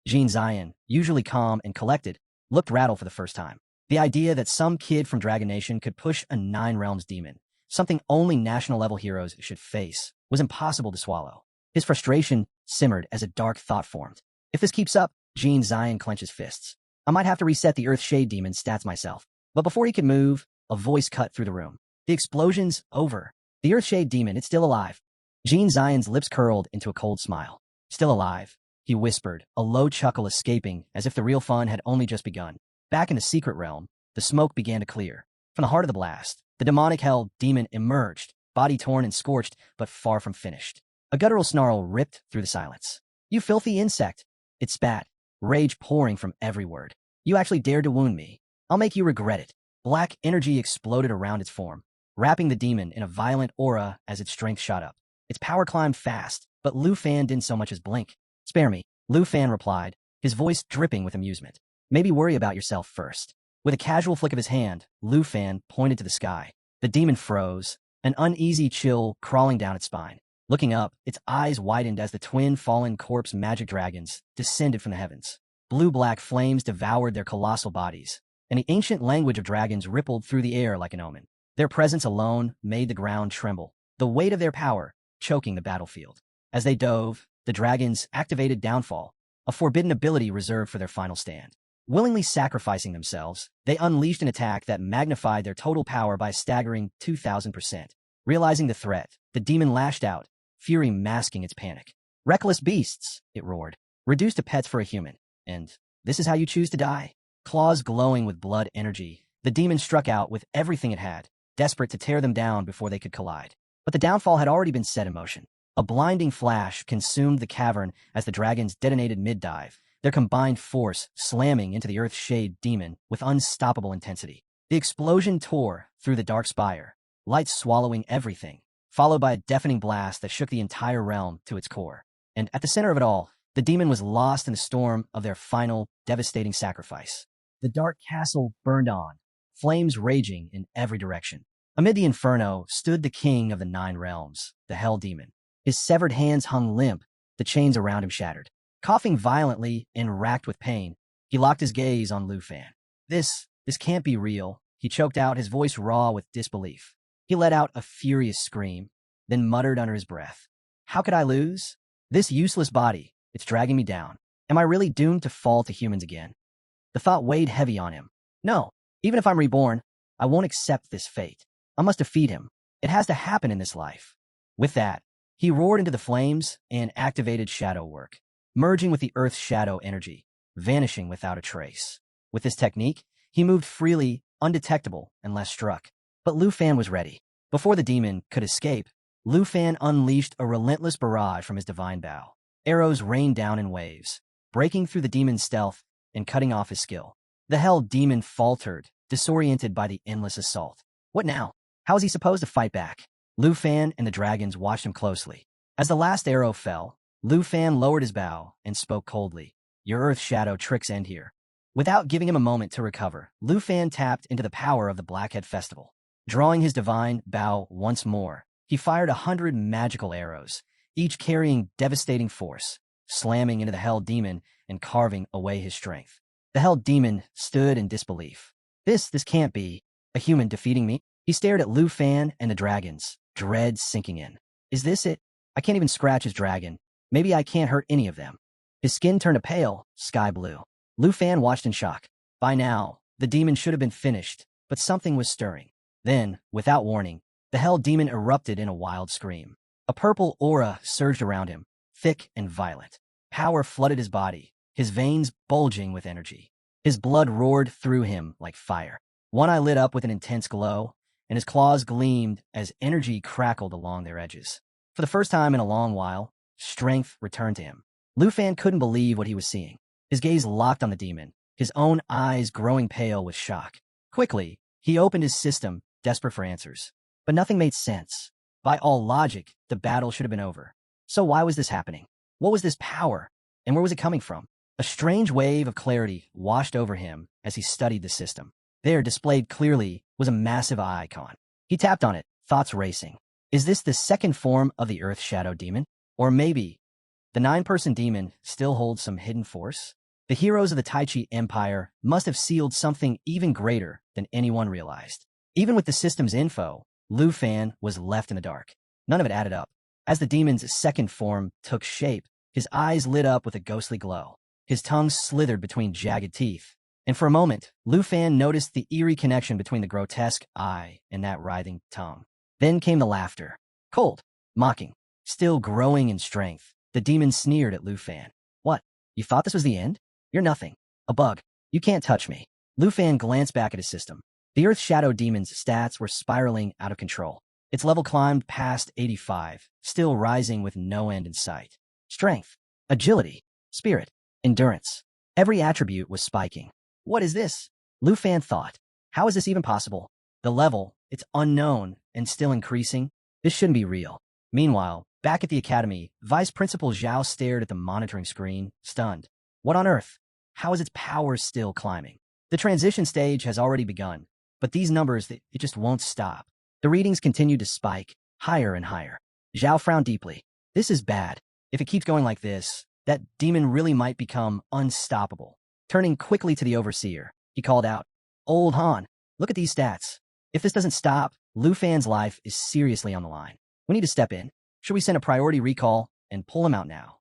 Jin Zion, usually calm and collected, looked rattled for the first time. The idea that some kid from Dragon Nation could push a 9 realms demon, something only national-level heroes should face, was impossible to swallow. His frustration simmered as a dark thought formed. If this keeps up, Jin Zion clenched his fists. I might have to reset the Earth Shade demon's stats myself. But before he could move, a voice cut through the room. The explosion's over. The Earth Shade demon, it's still alive. Jin Zion's lips curled into a cold smile. Still alive, he whispered, a low chuckle escaping as if the real fun had only just begun. Back in the secret realm, the smoke began to clear. From the heart of the blast, the demonic hell demon emerged, body torn and scorched, but far from finished. A guttural snarl ripped through the silence. You filthy insect! It spat, rage pouring from every word. You actually dared to wound me. I'll make you regret it. Black energy exploded around its form, wrapping the demon in a violent aura as its strength shot up. Its power climbed fast, but Lu Fan didn't so much as blink. Spare me, Lu Fan replied, his voice dripping with amusement. Maybe worry about yourself first. With a casual flick of his hand, Lu Fan pointed to the sky. The demon froze, an uneasy chill crawling down its spine. Looking up, its eyes widened as the twin fallen corpse magic dragons descended from the heavens. Blue-black flames devoured their colossal bodies, and the ancient language of dragons rippled through the air like an omen. Their presence alone made the ground tremble, the weight of their power choking the battlefield. As they dove, the dragons activated Downfall, a forbidden ability reserved for their final stand. Willingly sacrificing themselves, they unleashed an attack that magnified their total power by a staggering 2,000%. Realizing the threat, the demon lashed out, fury masking its panic. Reckless beasts, it roared, reduced to pets for a human. And this is how you choose to die? Claws glowing with blood energy, the demon struck out with everything it had, desperate to tear them down before they could collide. But the downfall had already been set in motion. A blinding flash consumed the cavern as the dragons detonated mid-dive, their combined force slamming into the Earth Shade demon with unstoppable intensity. The explosion tore through the dark spire, light swallowing everything, followed by a deafening blast that shook the entire realm to its core. And at the center of it all, The demon was lost in the storm of their final, devastating sacrifice. The dark castle burned on, flames raging in every direction. Amid the inferno stood the king of the 9 realms, the Hell Demon. His severed hands hung limp, the chains around him shattered. Coughing violently and racked with pain, he locked his gaze on Lu Fan. This can't be real, he choked out, his voice raw with disbelief. He let out a furious scream, then muttered under his breath. How could I lose? This useless body, it's dragging me down. Am I really doomed to fall to humans again? The thought weighed heavy on him. No, even if I'm reborn, I won't accept this fate. I must defeat him. It has to happen in this life. With that, he roared into the flames and activated shadow work, merging with the Earth's shadow energy, vanishing without a trace. With this technique, he moved freely, undetectable, and less struck. But Lu Fan was ready. Before the demon could escape, Lu Fan unleashed a relentless barrage from his divine bow. Arrows rained down in waves, breaking through the demon's stealth and cutting off his skill. The Hell Demon faltered, disoriented by the endless assault. What now? How was he supposed to fight back? Lu Fan and the dragons watched him closely. As the last arrow fell, Lu Fan lowered his bow and spoke coldly. Your Earth Shadow tricks end here. Without giving him a moment to recover, Lu Fan tapped into the power of the Blackhead Festival. Drawing his divine bow once more, he fired 100 magical arrows, each carrying devastating force, slamming into the Hell Demon and carving away his strength. The Hell Demon stood in disbelief. This can't be. A human defeating me? He stared at Lu Fan and the dragons, dread sinking in. Is this it? I can't even scratch his dragon. Maybe I can't hurt any of them. His skin turned a pale, sky blue. Lu Fan watched in shock. By now, the demon should have been finished, but something was stirring. Then, without warning, the Hell Demon erupted in a wild scream. A purple aura surged around him, thick and violent. Power flooded his body, his veins bulging with energy. His blood roared through him like fire. One eye lit up with an intense glow, and his claws gleamed as energy crackled along their edges. For the first time in a long while, strength returned to him. Lu Fan couldn't believe what he was seeing. His gaze locked on the demon, his own eyes growing pale with shock. Quickly, he opened his system, desperate for answers. But nothing made sense. By all logic, the battle should have been over. So why was this happening? What was this power? And where was it coming from? A strange wave of clarity washed over him as he studied the system. There, displayed clearly, was a massive eye icon. He tapped on it, thoughts racing. Is this the second form of the Earth Shadow Demon? Or maybe the 9-person demon still holds some hidden force? The heroes of the Tai Chi Empire must have sealed something even greater than anyone realized. Even with the system's info, Lu Fan was left in the dark. None of it added up. As the demon's second form took shape, his eyes lit up with a ghostly glow. His tongue slithered between jagged teeth. And for a moment, Lu Fan noticed the eerie connection between the grotesque eye and that writhing tongue. Then came the laughter. Cold, mocking, still growing in strength. The demon sneered at Lu Fan. What? You thought this was the end? You're nothing. A bug. You can't touch me. Lu Fan glanced back at his system. The Earth Shadow Demon's stats were spiraling out of control. Its level climbed past 85, still rising with no end in sight. Strength, agility, spirit, endurance. Every attribute was spiking. What is this? Lu Fan thought. How is this even possible? The level, it's unknown and still increasing. This shouldn't be real. Meanwhile, back at the academy, Vice Principal Zhao stared at the monitoring screen, stunned. What on earth? How is its power still climbing? The transition stage has already begun, but these numbers, it just won't stop. The readings continue to spike, higher and higher. Zhao frowned deeply. This is bad. If it keeps going like this, that demon really might become unstoppable. Turning quickly to the overseer, he called out, Old Han, look at these stats. If this doesn't stop, Lu Fan's life is seriously on the line. We need to step in. Should we send a priority recall and pull him out now?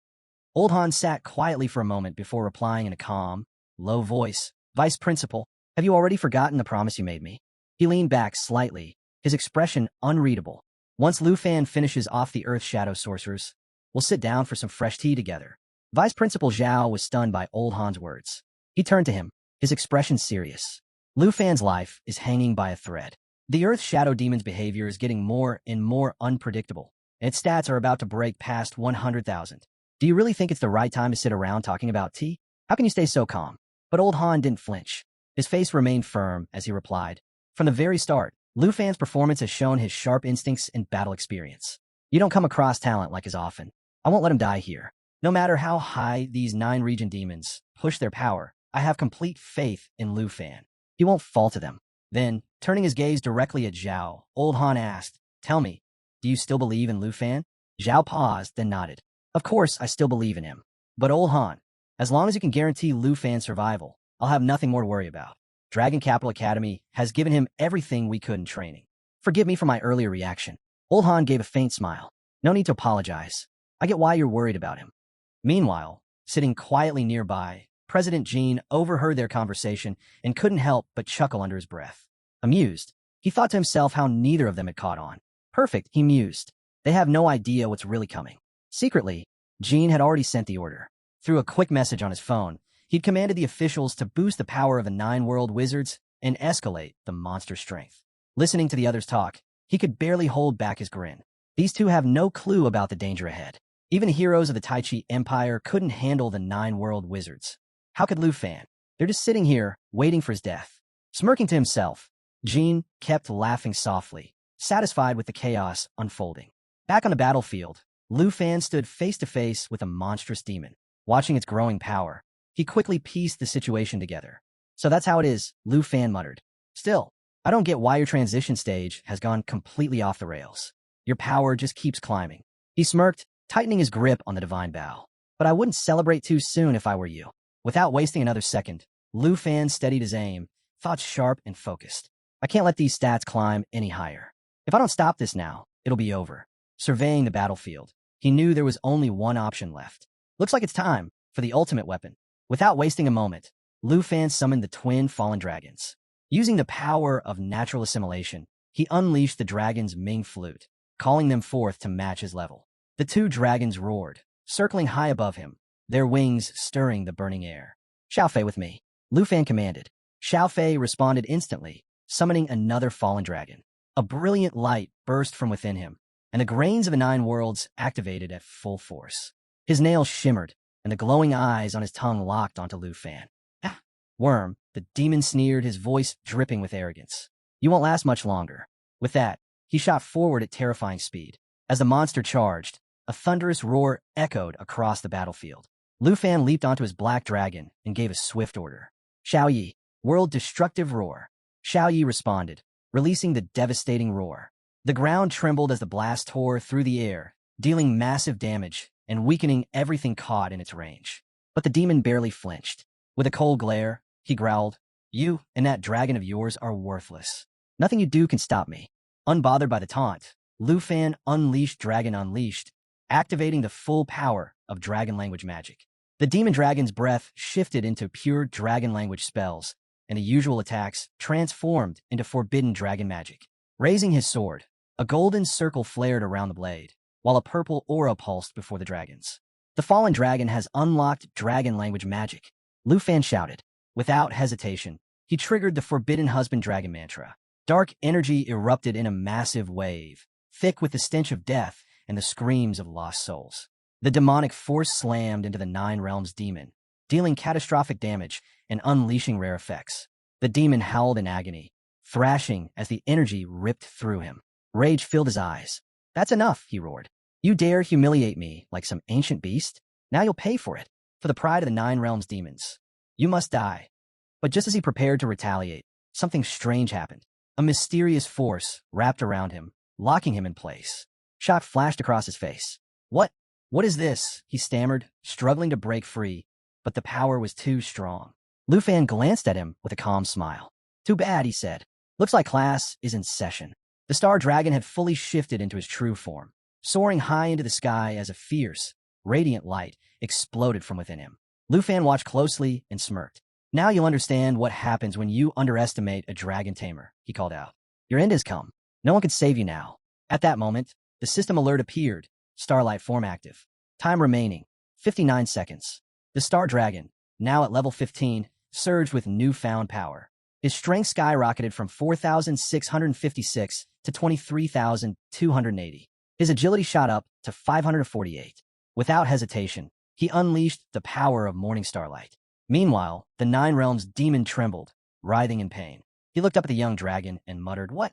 Old Han sat quietly for a moment before replying in a calm, low voice. Vice Principal, have you already forgotten the promise you made me? He leaned back slightly, his expression unreadable. Once Lu Fan finishes off the Earth Shadow Sorcerers, we'll sit down for some fresh tea together. Vice Principal Zhao was stunned by Old Han's words. He turned to him, his expression serious. Lu Fan's life is hanging by a thread. The Earth Shadow Demon's behavior is getting more and more unpredictable, and its stats are about to break past 100,000. Do you really think it's the right time to sit around talking about tea? How can you stay so calm? But Old Han didn't flinch. His face remained firm as he replied. From the very start, Lu Fan's performance has shown his sharp instincts and battle experience. You don't come across talent like as often. I won't let him die here. No matter how high these 9 region demons push their power, I have complete faith in Lu Fan. He won't fall to them. Then, turning his gaze directly at Zhao, Old Han asked, "Tell me, do you still believe in Lu Fan?" Zhao paused, then nodded. "Of course, I still believe in him. But Old Han, as long as you can guarantee Lu Fan's survival, I'll have nothing more to worry about. Dragon Capital Academy has given him everything we could in training. Forgive me for my earlier reaction." Old Han gave a faint smile. "No need to apologize. I get why you're worried about him." Meanwhile, sitting quietly nearby, President Jean overheard their conversation and couldn't help but chuckle under his breath. Amused, he thought to himself how neither of them had caught on. Perfect, he mused. They have no idea what's really coming. Secretly, Jean had already sent the order. Through a quick message on his phone, he'd commanded the officials to boost the power of the 9 world wizards and escalate the monster's strength. Listening to the others talk, he could barely hold back his grin. These two have no clue about the danger ahead. Even the heroes of the Tai Chi Empire couldn't handle the 9 world wizards. How could Lu Fan? They're just sitting here, waiting for his death. Smirking to himself, Jean kept laughing softly, satisfied with the chaos unfolding. Back on the battlefield, Lu Fan stood face to face with a monstrous demon. Watching its growing power, he quickly pieced the situation together. "So that's how it is," Lu Fan muttered. "Still, I don't get why your transition stage has gone completely off the rails. Your power just keeps climbing." He smirked, tightening his grip on the divine bow. "But I wouldn't celebrate too soon if I were you." Without wasting another second, Lu Fan steadied his aim, thoughts sharp and focused. "I can't let these stats climb any higher. If I don't stop this now, it'll be over." Surveying the battlefield, he knew there was only one option left. "Looks like it's time for the ultimate weapon." Without wasting a moment, Lu Fan summoned the twin fallen dragons. Using the power of natural assimilation, he unleashed the dragon's Ming flute, calling them forth to match his level. The 2 dragons roared, circling high above him, their wings stirring the burning air. "Xiao Fei with me," Lu Fan commanded. Xiao Fei responded instantly, summoning another fallen dragon. A brilliant light burst from within him, and the grains of the 9 worlds activated at full force. His nails shimmered, and the glowing eyes on his tongue locked onto Lu Fan. "Ah, worm," the demon sneered, his voice dripping with arrogance. "You won't last much longer." With that, he shot forward at terrifying speed. As the monster charged, a thunderous roar echoed across the battlefield. Lu Fan leaped onto his black dragon and gave a swift order. "Xiao Yi, world destructive roar." Xiao Yi responded, releasing the devastating roar. The ground trembled as the blast tore through the air, dealing massive damage and weakening everything caught in its range. But the demon barely flinched. With a cold glare, he growled, "You and that dragon of yours are worthless. Nothing you do can stop me." Unbothered by the taunt, Lu Fan unleashed Dragon Unleashed, activating the full power of dragon language magic. The demon dragon's breath shifted into pure dragon language spells, and the usual attacks transformed into forbidden dragon magic. Raising his sword, a golden circle flared around the blade, while a purple aura pulsed before the dragons. "The fallen dragon has unlocked dragon language magic," Lu Fan shouted. Without hesitation, he triggered the Forbidden Husband Dragon mantra. Dark energy erupted in a massive wave, thick with the stench of death and the screams of lost souls. The demonic force slammed into the 9 realms demon, dealing catastrophic damage and unleashing rare effects. The demon howled in agony, thrashing as the energy ripped through him. Rage filled his eyes. "That's enough," he roared. "You dare humiliate me like some ancient beast? Now you'll pay for it. For the pride of the 9 realms demons. You must die." But just as he prepared to retaliate, something strange happened. A mysterious force wrapped around him, locking him in place. Shock flashed across his face. What is this?" he stammered, struggling to break free, but the power was too strong. Lu Fan glanced at him with a calm smile. "Too bad," he said. "Looks like class is in session." The star dragon had fully shifted into his true form, soaring high into the sky as a fierce, radiant light exploded from within him. Lu Fan watched closely and smirked. "Now you'll understand what happens when you underestimate a dragon tamer," he called out. "Your end has come. No one can save you now." At that moment, the system alert appeared, Starlight form active. Time remaining, 59 seconds. The star dragon, now at level 15, surged with newfound power. His strength skyrocketed from 4,656 to 23,280. His agility shot up to 548. Without hesitation, he unleashed the power of morning starlight. Meanwhile, the 9 realms demon trembled, writhing in pain. He looked up at the young dragon and muttered, What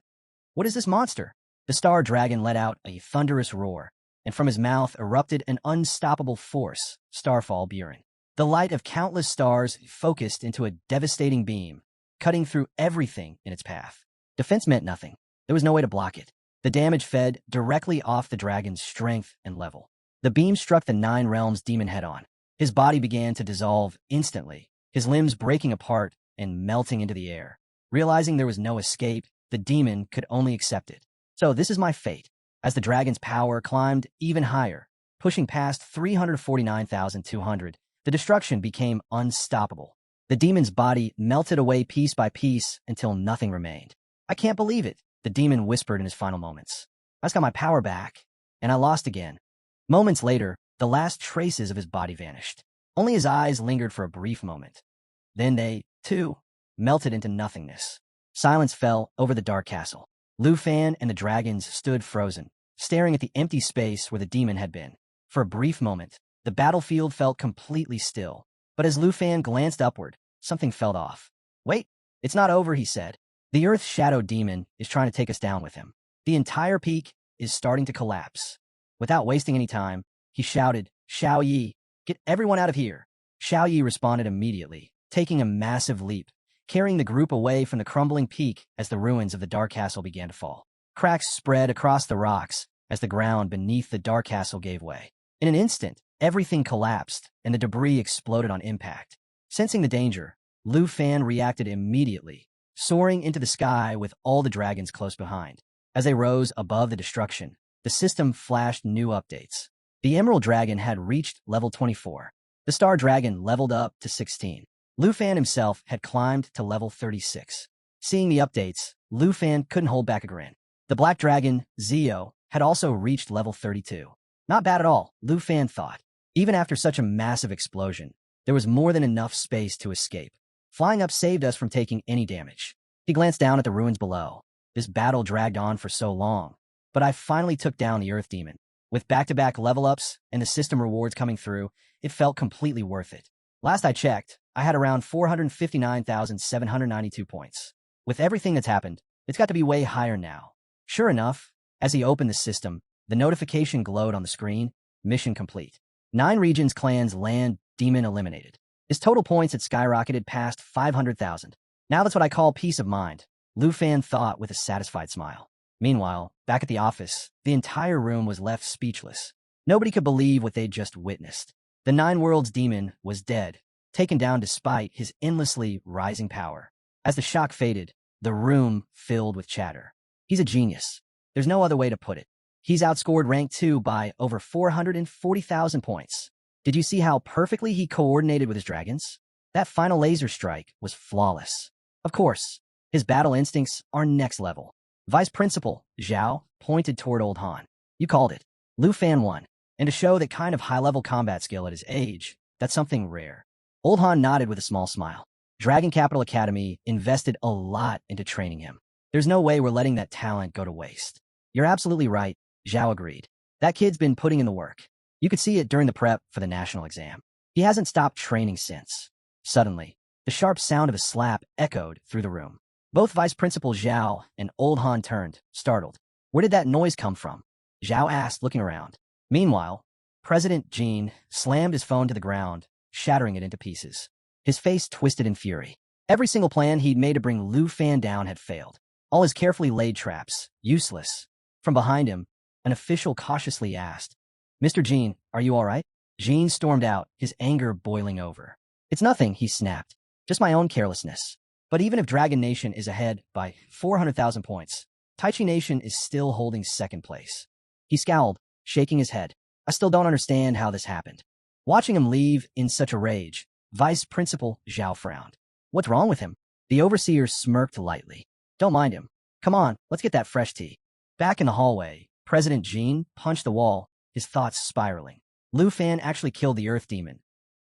is this monster?" The star dragon let out a thunderous roar, and from his mouth erupted an unstoppable force, Starfall Buren. The light of countless stars focused into a devastating beam, cutting through everything in its path. Defense meant nothing. There was no way to block it. The damage fed directly off the dragon's strength and level. The beam struck the Nine Realms demon head-on. His body began to dissolve instantly, his limbs breaking apart and melting into the air. Realizing there was no escape, the demon could only accept it. So this is my fate. As the dragon's power climbed even higher, pushing past 349,200, the destruction became unstoppable. The demon's body melted away piece by piece until nothing remained. I can't believe it, the demon whispered in his final moments. I just got my power back, and I lost again. Moments later, the last traces of his body vanished. Only his eyes lingered for a brief moment. Then they, too, melted into nothingness. Silence fell over the dark castle. Lu Fan and the dragons stood frozen, staring at the empty space where the demon had been. For a brief moment, the battlefield felt completely still. But as Lu Fan glanced upward, something felt off. Wait, it's not over, he said. The Earth's shadow demon is trying to take us down with him. The entire peak is starting to collapse. Without wasting any time, he shouted, Xiao Yi, get everyone out of here. Xiao Yi responded immediately, taking a massive leap, carrying the group away from the crumbling peak as the ruins of the Dark Castle began to fall. Cracks spread across the rocks as the ground beneath the Dark Castle gave way. In an instant, everything collapsed and the debris exploded on impact. Sensing the danger, Lu Fan reacted immediately, soaring into the sky with all the dragons close behind. As they rose above the destruction, the system flashed new updates. The Emerald Dragon had reached level 24. The Star Dragon leveled up to 16. Lu Fan himself had climbed to level 36. Seeing the updates, Lu Fan couldn't hold back a grin. The Black Dragon, Zio, had also reached level 32. Not bad at all, Lu Fan thought. Even after such a massive explosion, there was more than enough space to escape. Flying up saved us from taking any damage. He glanced down at the ruins below. This battle dragged on for so long, but I finally took down the Earth Demon. With back-to-back level-ups and the system rewards coming through, it felt completely worth it. Last I checked, I had around 459,792 points. With everything that's happened, it's got to be way higher now. Sure enough, as he opened the system, the notification glowed on the screen, mission complete. 9 regions clans land demon eliminated. His total points had skyrocketed past 500,000. Now that's what I call peace of mind, Lu Fan thought with a satisfied smile. Meanwhile, back at the office, the entire room was left speechless. Nobody could believe what they'd just witnessed. The Nine Worlds demon was dead, taken down despite his endlessly rising power. As the shock faded, the room filled with chatter. He's a genius. There's no other way to put it. He's outscored rank 2 by over 440,000 points. Did you see how perfectly he coordinated with his dragons? That final laser strike was flawless. Of course, his battle instincts are next level. Vice Principal Zhao pointed toward Old Han. You called it. Lu Fan won. And to show that kind of high-level combat skill at his age, that's something rare. Old Han nodded with a small smile. Dragon Capital Academy invested a lot into training him. There's no way we're letting that talent go to waste. You're absolutely right, Zhao agreed. That kid's been putting in the work. You could see it during the prep for the national exam. He hasn't stopped training since. Suddenly, the sharp sound of a slap echoed through the room. Both Vice Principal Zhao and Old Han turned, startled. Where did that noise come from? Zhao asked, looking around. Meanwhile, President Jean slammed his phone to the ground, shattering it into pieces. His face twisted in fury. Every single plan he'd made to bring Lu Fan down had failed. All his carefully laid traps, useless. From behind him, an official cautiously asked, Mr. Jean, are you all right? Jean stormed out, his anger boiling over. It's nothing, he snapped. Just my own carelessness. But even if Dragon Nation is ahead by 400,000 points, Taichi Nation is still holding second place. He scowled, shaking his head. I still don't understand how this happened. Watching him leave in such a rage, Vice Principal Zhao frowned. What's wrong with him? The overseer smirked lightly. Don't mind him. Come on, let's get that fresh tea. Back in the hallway, President Jean punched the wall, his thoughts spiraling. Lu Fan actually killed the Earth Demon.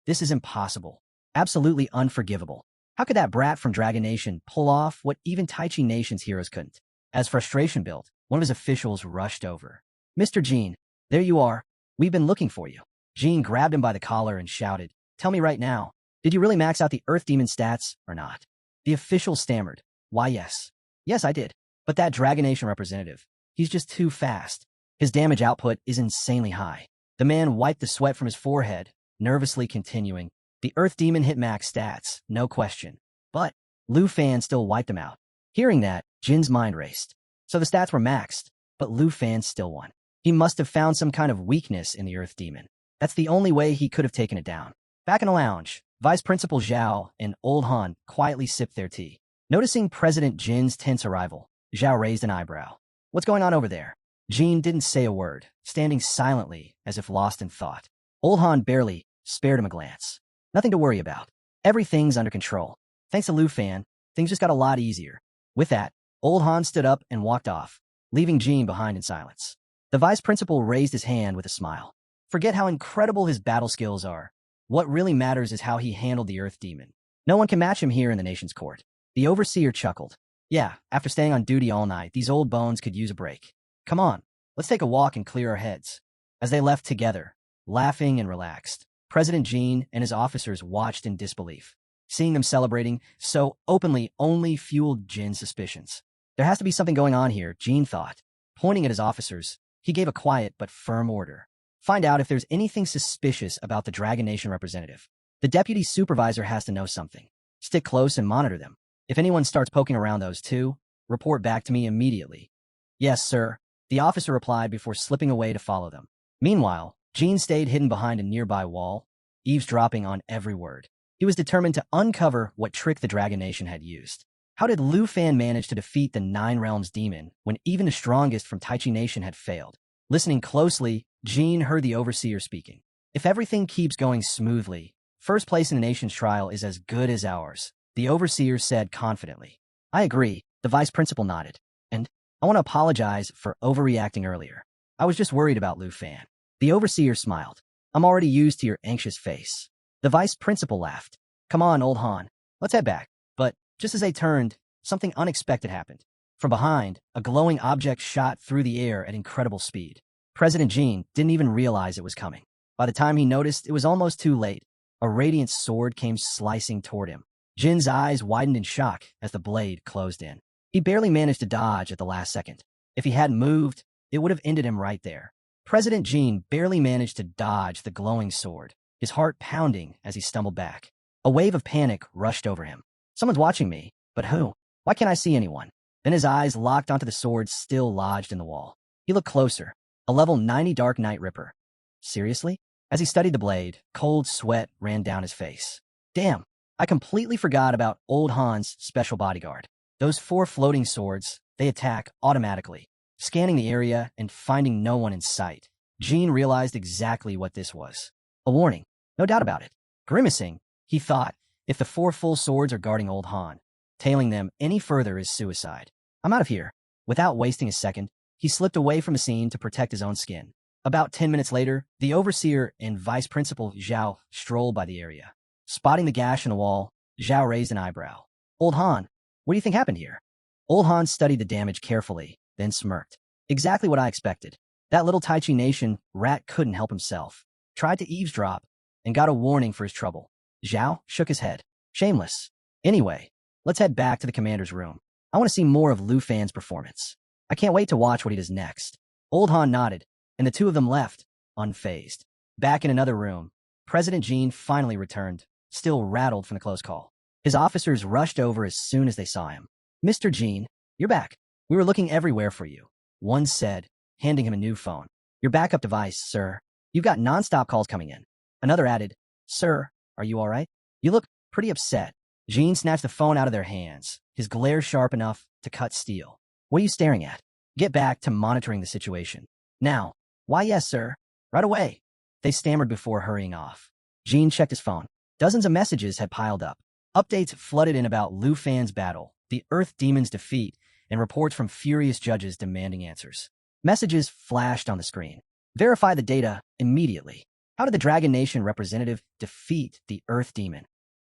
This is impossible. Absolutely unforgivable. How could that brat from Dragon Nation pull off what even Taichi Nation's heroes couldn't? As frustration built, one of his officials rushed over. Mr. Jean, there you are. We've been looking for you. Jean grabbed him by the collar and shouted, Tell me right now, did you really max out the Earth Demon stats or not? The official stammered. Why, yes. Yes, I did. But that Dragon Nation representative, he's just too fast. His damage output is insanely high. The man wiped the sweat from his forehead, nervously continuing. The Earth Demon hit max stats, no question. But Lu Fan still wiped him out. Hearing that, Jin's mind raced. So the stats were maxed, but Lu Fan still won. He must have found some kind of weakness in the Earth Demon. That's the only way he could have taken it down. Back in the lounge, Vice Principal Zhao and Old Han quietly sipped their tea. Noticing President Jin's tense arrival, Zhao raised an eyebrow. What's going on over there? Jin didn't say a word, standing silently as if lost in thought. Old Han barely spared him a glance. Nothing to worry about. Everything's under control. Thanks to Lu Fan, things just got a lot easier. With that, Old Han stood up and walked off, leaving Jin behind in silence. The vice principal raised his hand with a smile. Forget how incredible his battle skills are. What really matters is how he handled the Earth Demon. No one can match him here in the nation's court. The overseer chuckled. Yeah, after staying on duty all night, these old bones could use a break. Come on, let's take a walk and clear our heads. As they left together, laughing and relaxed, President Jin and his officers watched in disbelief. Seeing them celebrating so openly only fueled Jin's suspicions. There has to be something going on here, Jin thought. Pointing at his officers, he gave a quiet but firm order. Find out if there's anything suspicious about the Dragon Nation representative. The deputy supervisor has to know something. Stick close and monitor them. If anyone starts poking around those two, report back to me immediately. Yes, sir, the officer replied before slipping away to follow them. Meanwhile, Jin stayed hidden behind a nearby wall, eavesdropping on every word. He was determined to uncover what trick the Dragon Nation had used. How did Lu Fan manage to defeat the Nine Realms demon when even the strongest from Taichi Nation had failed? Listening closely, Jin heard the overseer speaking. If everything keeps going smoothly, first place in the nation's trial is as good as ours, the overseer said confidently. I agree, the vice principal nodded. And I want to apologize for overreacting earlier. I was just worried about Lu Fan. The overseer smiled. I'm already used to your anxious face. The vice principal laughed. Come on, Old Han. Let's head back. But just as they turned, something unexpected happened. From behind, a glowing object shot through the air at incredible speed. President Jin didn't even realize it was coming. By the time he noticed, it was almost too late. A radiant sword came slicing toward him. Jin's eyes widened in shock as the blade closed in. He barely managed to dodge at the last second. If he hadn't moved, it would have ended him right there. President Jin barely managed to dodge the glowing sword, his heart pounding as he stumbled back. A wave of panic rushed over him. Someone's watching me, but who? Why can't I see anyone? Then his eyes locked onto the sword still lodged in the wall. He looked closer. A level 90 Dark Knight Ripper. Seriously? As he studied the blade, cold sweat ran down his face. Damn, I completely forgot about Old Han's special bodyguard. Those 4 floating swords, they attack automatically. Scanning the area and finding no one in sight, Jin realized exactly what this was. A warning, no doubt about it. Grimacing, he thought, if the 4 full swords are guarding Old Han, tailing them any further is suicide. I'm out of here. Without wasting a second, he slipped away from the scene to protect his own skin. About 10 minutes later, the overseer and vice principal Zhao strolled by the area. Spotting the gash in the wall, Zhao raised an eyebrow. Old Han, what do you think happened here? Old Han studied the damage carefully, then smirked. Exactly what I expected. That little Taichi Nation rat couldn't help himself. Tried to eavesdrop, and got a warning for his trouble. Zhao shook his head. Shameless. Anyway, let's head back to the commander's room. I want to see more of Lu Fan's performance. I can't wait to watch what he does next. Old Han nodded, and the two of them left, unfazed. Back in another room, President Jin finally returned, still rattled from the close call. His officers rushed over as soon as they saw him. Mr. Jin, you're back. We were looking everywhere for you, one said, handing him a new phone. Your backup device, sir. You've got non-stop calls coming in. Another added, Sir, are you all right? You look pretty upset. Jin snatched the phone out of their hands, his glare sharp enough to cut steel. What are you staring at? Get back to monitoring the situation. Now. Why, yes, sir. Right away. They stammered before hurrying off. Jin checked his phone. Dozens of messages had piled up. Updates flooded in about Lu Fan's battle, the Earth Demon's defeat, and reports from furious judges demanding answers. Messages flashed on the screen. Verify the data immediately. How did the Dragon Nation representative defeat the Earth Demon?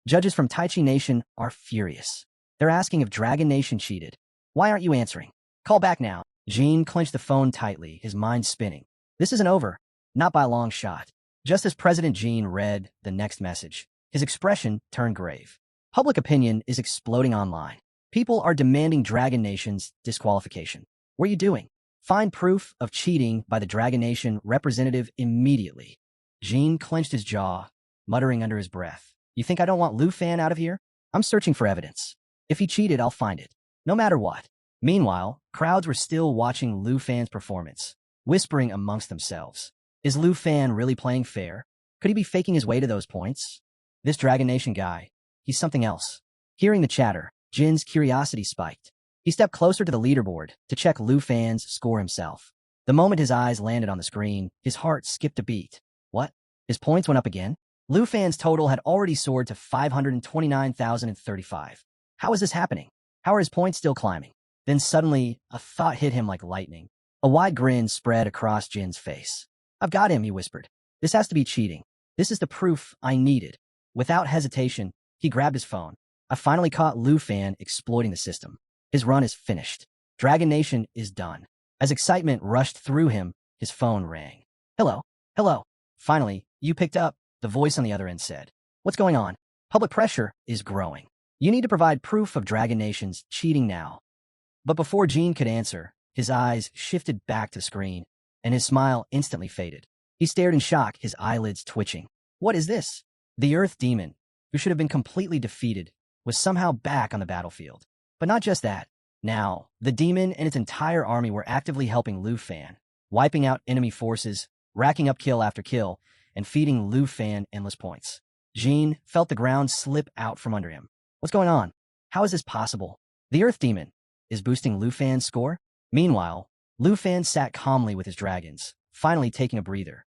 Judges from Taichi Nation are furious. They're asking if Dragon Nation cheated. Why aren't you answering? Call back now. Jin clenched the phone tightly, his mind spinning. This isn't over. Not by a long shot. Just as President Jin read the next message, his expression turned grave. Public opinion is exploding online. People are demanding Dragon Nation's disqualification. What are you doing? Find proof of cheating by the Dragon Nation representative immediately. Jean clenched his jaw, muttering under his breath. You think I don't want Lu Fan out of here? I'm searching for evidence. If he cheated, I'll find it, no matter what. Meanwhile, crowds were still watching Lu Fan's performance, whispering amongst themselves. Is Lu Fan really playing fair? Could he be faking his way to those points? This Dragon Nation guy, he's something else. Hearing the chatter, Jin's curiosity spiked. He stepped closer to the leaderboard to check Lu Fan's score himself. The moment his eyes landed on the screen, his heart skipped a beat. What? His points went up again? Lu Fan's total had already soared to 529,035. How is this happening? How are his points still climbing? Then suddenly, a thought hit him like lightning. A wide grin spread across Jin's face. I've got him, he whispered. This has to be cheating. This is the proof I needed. Without hesitation, he grabbed his phone. I finally caught Lu Fan exploiting the system. His run is finished. Dragon Nation is done. As excitement rushed through him, his phone rang. Hello, hello. Finally, you picked up, the voice on the other end said. What's going on? Public pressure is growing. You need to provide proof of Dragon Nation's cheating now. But before Jean could answer, his eyes shifted back to the screen, and his smile instantly faded. He stared in shock, his eyelids twitching. What is this? The Earth Demon, who should have been completely defeated, was somehow back on the battlefield. But not just that. Now, the demon and its entire army were actively helping Lu Fan, wiping out enemy forces, racking up kill after kill, and feeding Lu Fan endless points. Jean felt the ground slip out from under him. What's going on? How is this possible? The Earth Demon is boosting Lu Fan's score? Meanwhile, Lu Fan sat calmly with his dragons, finally taking a breather.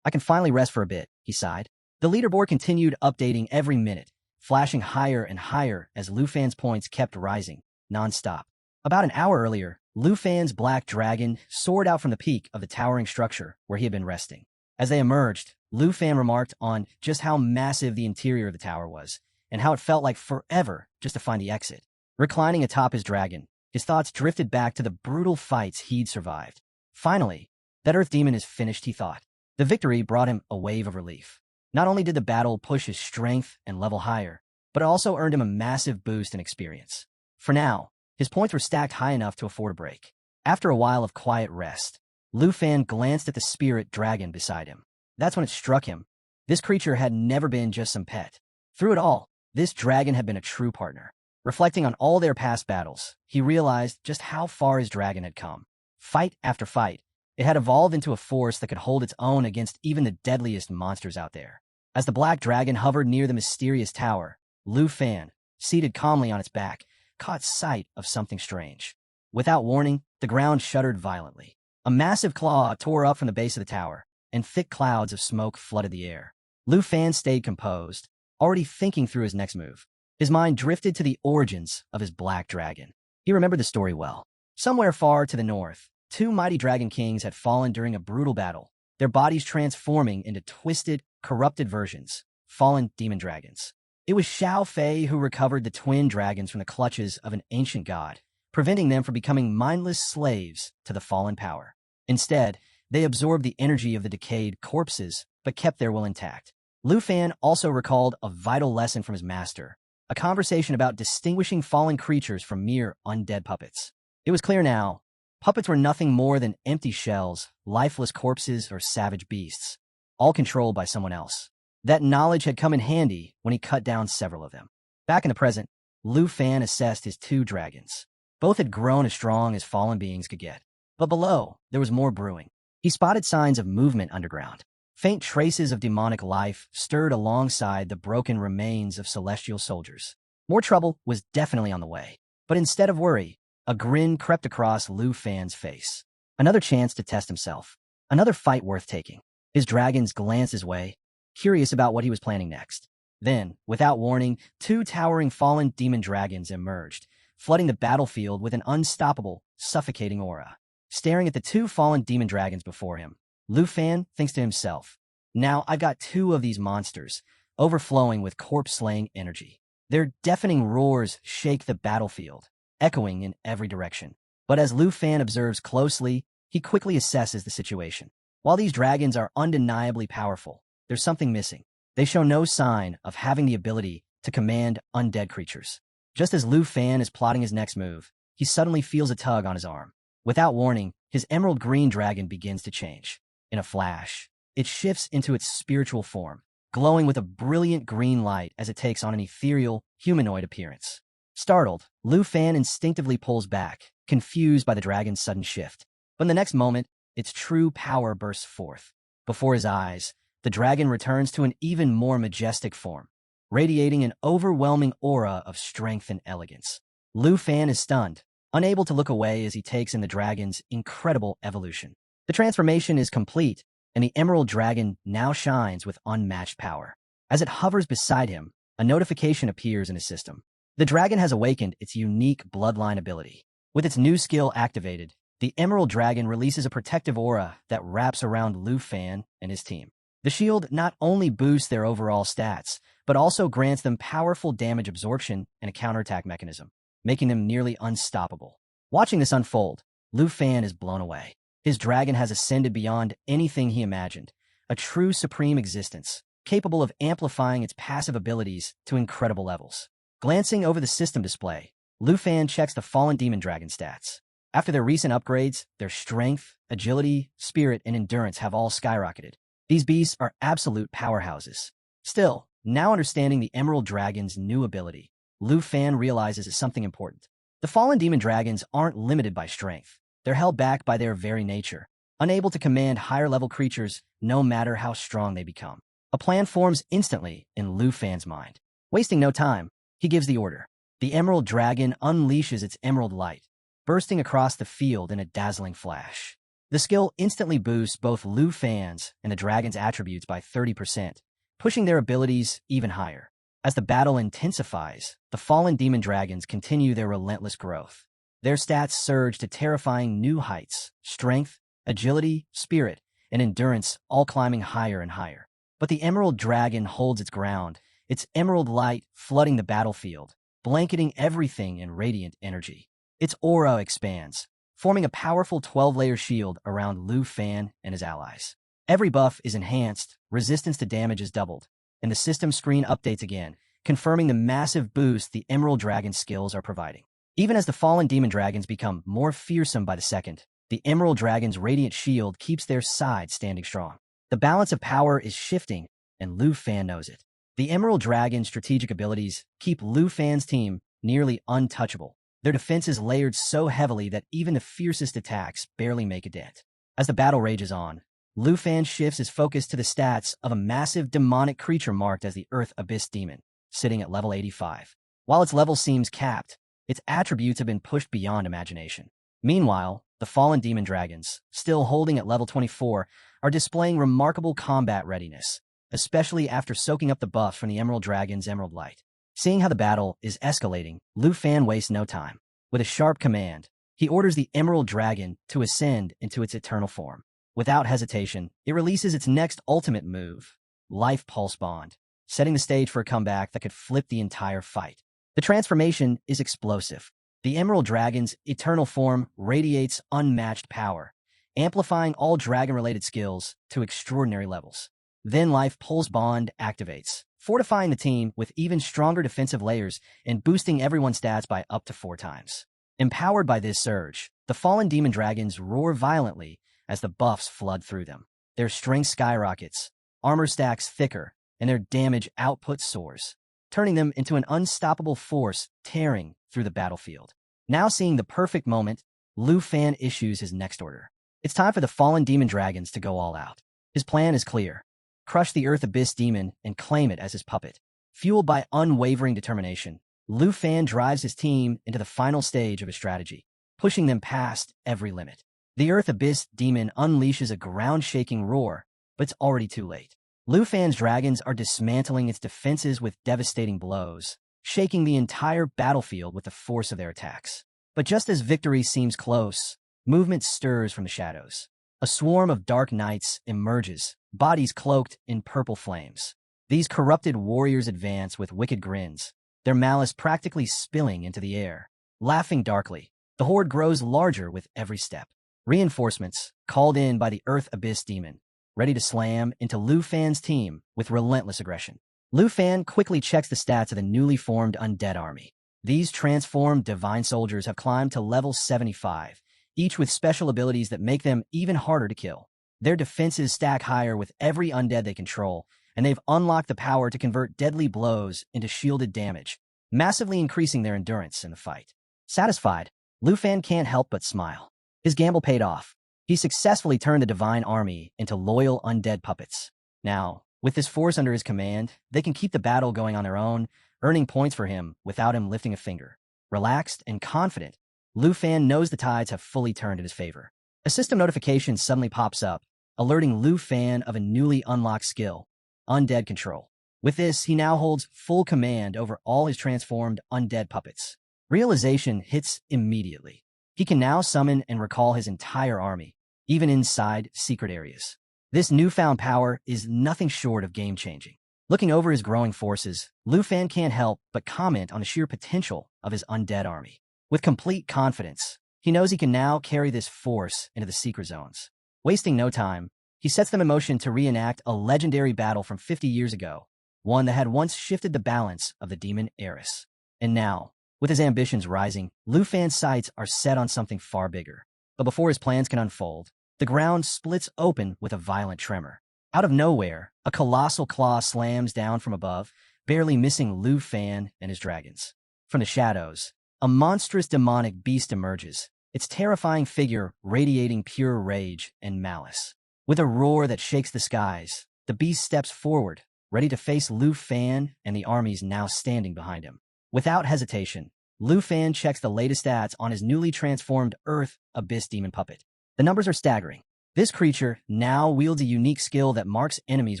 I can finally rest for a bit, he sighed. The leaderboard continued updating every minute, flashing higher and higher as Lu Fan's points kept rising, non-stop. About an hour earlier, Lu Fan's black dragon soared out from the peak of the towering structure where he had been resting. As they emerged, Lu Fan remarked on just how massive the interior of the tower was, and how it felt like forever just to find the exit. Reclining atop his dragon, his thoughts drifted back to the brutal fights he'd survived. Finally, that Earth Demon is finished, he thought. The victory brought him a wave of relief. Not only did the battle push his strength and level higher, but it also earned him a massive boost in experience. For now, his points were stacked high enough to afford a break. After a while of quiet rest, Lu Fan glanced at the spirit dragon beside him. That's when it struck him. This creature had never been just some pet. Through it all, this dragon had been a true partner. Reflecting on all their past battles, he realized just how far his dragon had come. Fight after fight, it had evolved into a force that could hold its own against even the deadliest monsters out there. As the black dragon hovered near the mysterious tower, Lu Fan, seated calmly on its back, caught sight of something strange. Without warning, the ground shuddered violently. A massive claw tore up from the base of the tower, and thick clouds of smoke flooded the air. Lu Fan stayed composed, already thinking through his next move. His mind drifted to the origins of his black dragon. He remembered the story well. Somewhere far to the north, two mighty dragon kings had fallen during a brutal battle, their bodies transforming into twisted, corrupted versions, fallen demon dragons. It was Xiao Fei who recovered the twin dragons from the clutches of an ancient god, preventing them from becoming mindless slaves to the fallen power. Instead, they absorbed the energy of the decayed corpses, but kept their will intact. Lu Fan also recalled a vital lesson from his master, a conversation about distinguishing fallen creatures from mere undead puppets. It was clear now, puppets were nothing more than empty shells, lifeless corpses, or savage beasts, all controlled by someone else. That knowledge had come in handy when he cut down several of them. Back in the present, Lu Fan assessed his two dragons. Both had grown as strong as fallen beings could get. But below, there was more brewing. He spotted signs of movement underground. Faint traces of demonic life stirred alongside the broken remains of celestial soldiers. More trouble was definitely on the way. But instead of worry, a grin crept across Lu Fan's face. Another chance to test himself. Another fight worth taking. His dragons glanced his way, curious about what he was planning next. Then, without warning, two towering fallen demon dragons emerged, flooding the battlefield with an unstoppable, suffocating aura. Staring at the two fallen demon dragons before him, Lu Fan thinks to himself, now I've got two of these monsters, overflowing with corpse-slaying energy. Their deafening roars shake the battlefield, echoing in every direction. But as Lu Fan observes closely, he quickly assesses the situation. While these dragons are undeniably powerful, there's something missing. They show no sign of having the ability to command undead creatures. Just as Lu Fan is plotting his next move, he suddenly feels a tug on his arm. Without warning, his emerald green dragon begins to change. In a flash, it shifts into its spiritual form, glowing with a brilliant green light as it takes on an ethereal, humanoid appearance. Startled, Lu Fan instinctively pulls back, confused by the dragon's sudden shift. But in the next moment, its true power bursts forth. Before his eyes, the dragon returns to an even more majestic form, radiating an overwhelming aura of strength and elegance. Lu Fan is stunned, unable to look away as he takes in the dragon's incredible evolution. The transformation is complete, and the emerald dragon now shines with unmatched power. As it hovers beside him, a notification appears in his system. The dragon has awakened its unique bloodline ability. With its new skill activated, the emerald dragon releases a protective aura that wraps around Lu Fan and his team. The shield not only boosts their overall stats, but also grants them powerful damage absorption and a counterattack mechanism, making them nearly unstoppable. Watching this unfold, Lu Fan is blown away. His dragon has ascended beyond anything he imagined, a true supreme existence, capable of amplifying its passive abilities to incredible levels. Glancing over the system display, Lu Fan checks the fallen demon dragon stats. After their recent upgrades, their strength, agility, spirit, and endurance have all skyrocketed. These beasts are absolute powerhouses. Still, now understanding the emerald dragon's new ability, Lu Fan realizes something important. The fallen demon dragons aren't limited by strength. They're held back by their very nature, unable to command higher-level creatures no matter how strong they become. A plan forms instantly in Lu Fan's mind. Wasting no time, he gives the order. The emerald dragon unleashes its emerald light, bursting across the field in a dazzling flash. The skill instantly boosts both Lu Fan's and the dragon's attributes by 30%, pushing their abilities even higher. As the battle intensifies, the fallen demon dragons continue their relentless growth. Their stats surge to terrifying new heights, strength, agility, spirit, and endurance all climbing higher and higher. But the emerald dragon holds its ground, its emerald light flooding the battlefield, blanketing everything in radiant energy. Its aura expands, forming a powerful 12-layer shield around Lu Fan and his allies. Every buff is enhanced, resistance to damage is doubled, and the system screen updates again, confirming the massive boost the emerald dragon skills are providing. Even as the fallen demon dragons become more fearsome by the second, the emerald dragon's radiant shield keeps their side standing strong. The balance of power is shifting, and Lu Fan knows it. The emerald dragon's strategic abilities keep Lu Fan's team nearly untouchable. Their defense is layered so heavily that even the fiercest attacks barely make a dent. As the battle rages on, Lu Fan shifts his focus to the stats of a massive demonic creature marked as the Earth Abyss Demon, sitting at level 85. While its level seems capped, its attributes have been pushed beyond imagination. Meanwhile, the fallen demon dragons, still holding at level 24, are displaying remarkable combat readiness, especially after soaking up the buff from the emerald dragon's emerald light. Seeing how the battle is escalating, Lu Fan wastes no time. With a sharp command, he orders the emerald dragon to ascend into its eternal form. Without hesitation, it releases its next ultimate move, Life Pulse Bond, setting the stage for a comeback that could flip the entire fight. The transformation is explosive. The emerald dragon's eternal form radiates unmatched power, amplifying all dragon-related skills to extraordinary levels. Then Life Pulse Bond activates, fortifying the team with even stronger defensive layers and boosting everyone's stats by up to 4 times. Empowered by this surge, the fallen demon dragons roar violently as the buffs flood through them. Their strength skyrockets, armor stacks thicker, and their damage output soars, turning them into an unstoppable force tearing through the battlefield. Now seeing the perfect moment, Lu Fan issues his next order. It's time for the fallen demon dragons to go all out. His plan is clear. Crush the Earth Abyss Demon and claim it as his puppet. Fueled by unwavering determination, Lu Fan drives his team into the final stage of his strategy, pushing them past every limit. The Earth Abyss Demon unleashes a ground-shaking roar, but it's already too late. Lu Fan's dragons are dismantling its defenses with devastating blows, shaking the entire battlefield with the force of their attacks. But just as victory seems close, movement stirs from the shadows. A swarm of dark knights emerges, bodies cloaked in purple flames. These corrupted warriors advance with wicked grins, their malice practically spilling into the air. Laughing darkly, the horde grows larger with every step. Reinforcements, called in by the Earth Abyss Demon, ready to slam into Lu Fan's team with relentless aggression. Lu Fan quickly checks the stats of the newly formed undead army. These transformed divine soldiers have climbed to level 75, each with special abilities that make them even harder to kill. Their defenses stack higher with every undead they control, and they've unlocked the power to convert deadly blows into shielded damage, massively increasing their endurance in the fight. Satisfied, Lu Fan can't help but smile. His gamble paid off. He successfully turned the divine army into loyal undead puppets. Now, with this force under his command, they can keep the battle going on their own, earning points for him without him lifting a finger. Relaxed and confident, Lu Fan knows the tides have fully turned in his favor. A system notification suddenly pops up, alerting Lu Fan of a newly unlocked skill, Undead Control. With this, he now holds full command over all his transformed undead puppets. Realization hits immediately. He can now summon and recall his entire army, even inside secret areas. This newfound power is nothing short of game-changing. Looking over his growing forces, Lu Fan can't help but comment on the sheer potential of his undead army. With complete confidence, he knows he can now carry this force into the secret zones. Wasting no time, he sets them in motion to reenact a legendary battle from 50 years ago, one that had once shifted the balance of the demon heiress. And now, with his ambitions rising, Lu Fan's sights are set on something far bigger. But before his plans can unfold, the ground splits open with a violent tremor. Out of nowhere, a colossal claw slams down from above, barely missing Lu Fan and his dragons. From the shadows, a monstrous demonic beast emerges, its terrifying figure radiating pure rage and malice. With a roar that shakes the skies, the beast steps forward, ready to face Lu Fan and the armies now standing behind him. Without hesitation, Lu Fan checks the latest stats on his newly transformed Earth Abyss Demon puppet. The numbers are staggering. This creature now wields a unique skill that marks enemies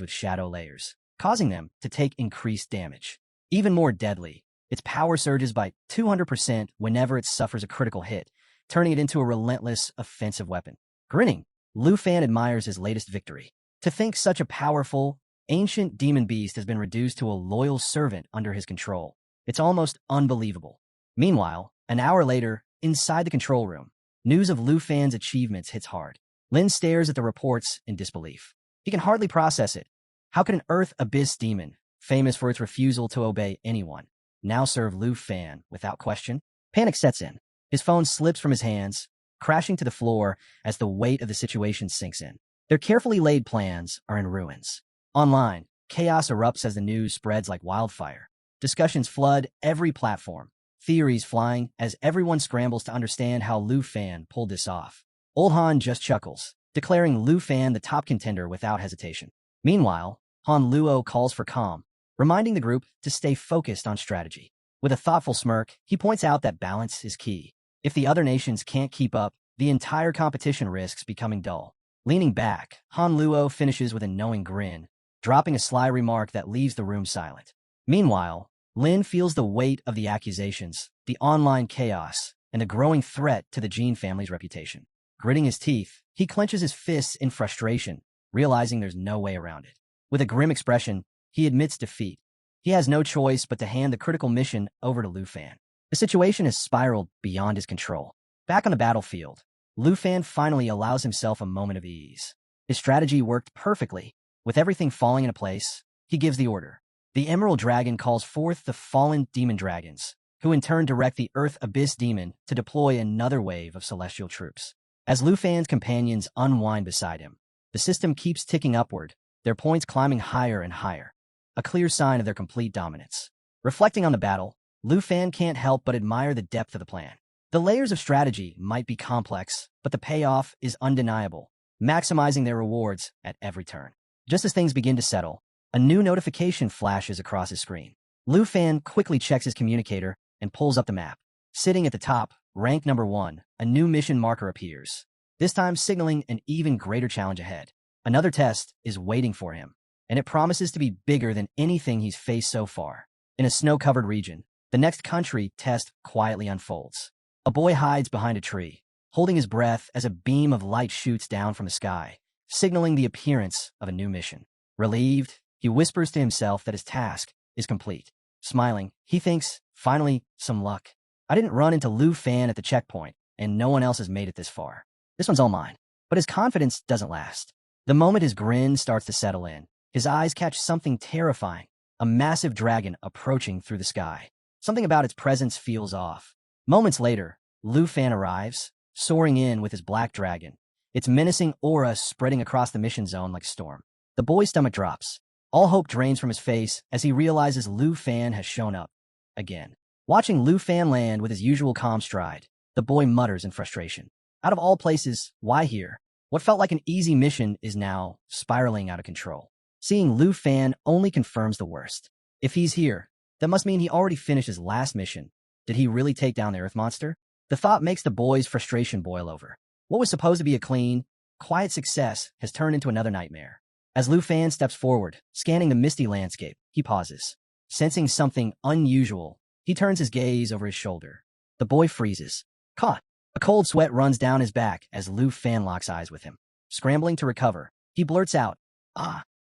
with shadow layers, causing them to take increased damage. Even more deadly, its power surges by 200% whenever it suffers a critical hit, turning it into a relentless offensive weapon. Grinning, Lu Fan admires his latest victory. To think such a powerful, ancient demon beast has been reduced to a loyal servant under his control. It's almost unbelievable. Meanwhile, an hour later, inside the control room, news of Lu Fan's achievements hits hard. Lin stares at the reports in disbelief. He can hardly process it. How could an Earth Abyss demon, famous for its refusal to obey anyone, now serve Lu Fan without question? Panic sets in. His phone slips from his hands, crashing to the floor as the weight of the situation sinks in. Their carefully laid plans are in ruins. Online, chaos erupts as the news spreads like wildfire. Discussions flood every platform, theories flying as everyone scrambles to understand how Lu Fan pulled this off. Old Han just chuckles, declaring Lu Fan the top contender without hesitation. Meanwhile, Han Luo calls for calm, reminding the group to stay focused on strategy. With a thoughtful smirk, he points out that balance is key. If the other nations can't keep up, the entire competition risks becoming dull. Leaning back, Han Luo finishes with a knowing grin, dropping a sly remark that leaves the room silent. Meanwhile, Lin feels the weight of the accusations, the online chaos, and the growing threat to the Jean family's reputation. Gritting his teeth, he clenches his fists in frustration, realizing there's no way around it. With a grim expression, he admits defeat. He has no choice but to hand the critical mission over to Lu Fan. The situation has spiraled beyond his control. Back on the battlefield, Lu Fan finally allows himself a moment of ease. His strategy worked perfectly. With everything falling into place, he gives the order. The Emerald Dragon calls forth the fallen demon dragons, who in turn direct the Earth Abyss Demon to deploy another wave of celestial troops. As Lu Fan's companions unwind beside him, the system keeps ticking upward, their points climbing higher and higher, a clear sign of their complete dominance. Reflecting on the battle, Lu Fan can't help but admire the depth of the plan. The layers of strategy might be complex, but the payoff is undeniable, maximizing their rewards at every turn. Just as things begin to settle, a new notification flashes across his screen. Lu Fan quickly checks his communicator and pulls up the map. Sitting at the top, rank number 1, a new mission marker appears, this time signaling an even greater challenge ahead. Another test is waiting for him, and it promises to be bigger than anything he's faced so far. In a snow-covered region, the next country test quietly unfolds. A boy hides behind a tree, holding his breath as a beam of light shoots down from the sky, signaling the appearance of a new mission. Relieved, he whispers to himself that his task is complete. Smiling, he thinks, finally, some luck. I didn't run into Lu Fan at the checkpoint, and no one else has made it this far. This one's all mine. But his confidence doesn't last. The moment his grin starts to settle in, his eyes catch something terrifying, a massive dragon approaching through the sky. Something about its presence feels off. Moments later, Lu Fan arrives, soaring in with his black dragon, its menacing aura spreading across the mission zone like a storm. The boy's stomach drops. All hope drains from his face as he realizes Lu Fan has shown up again. Watching Lu Fan land with his usual calm stride, the boy mutters in frustration. Out of all places, why here? What felt like an easy mission is now spiraling out of control. Seeing Lu Fan only confirms the worst. If he's here, that must mean he already finished his last mission. Did he really take down the Earth monster? The thought makes the boy's frustration boil over. What was supposed to be a clean, quiet success has turned into another nightmare. As Lu Fan steps forward, scanning the misty landscape, he pauses. Sensing something unusual, he turns his gaze over his shoulder. The boy freezes. Caught. A cold sweat runs down his back as Lu Fan locks eyes with him. Scrambling to recover, he blurts out,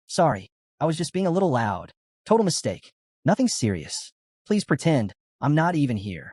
sorry, I was just being a little loud. Total mistake. Nothing serious. Please pretend I'm not even here.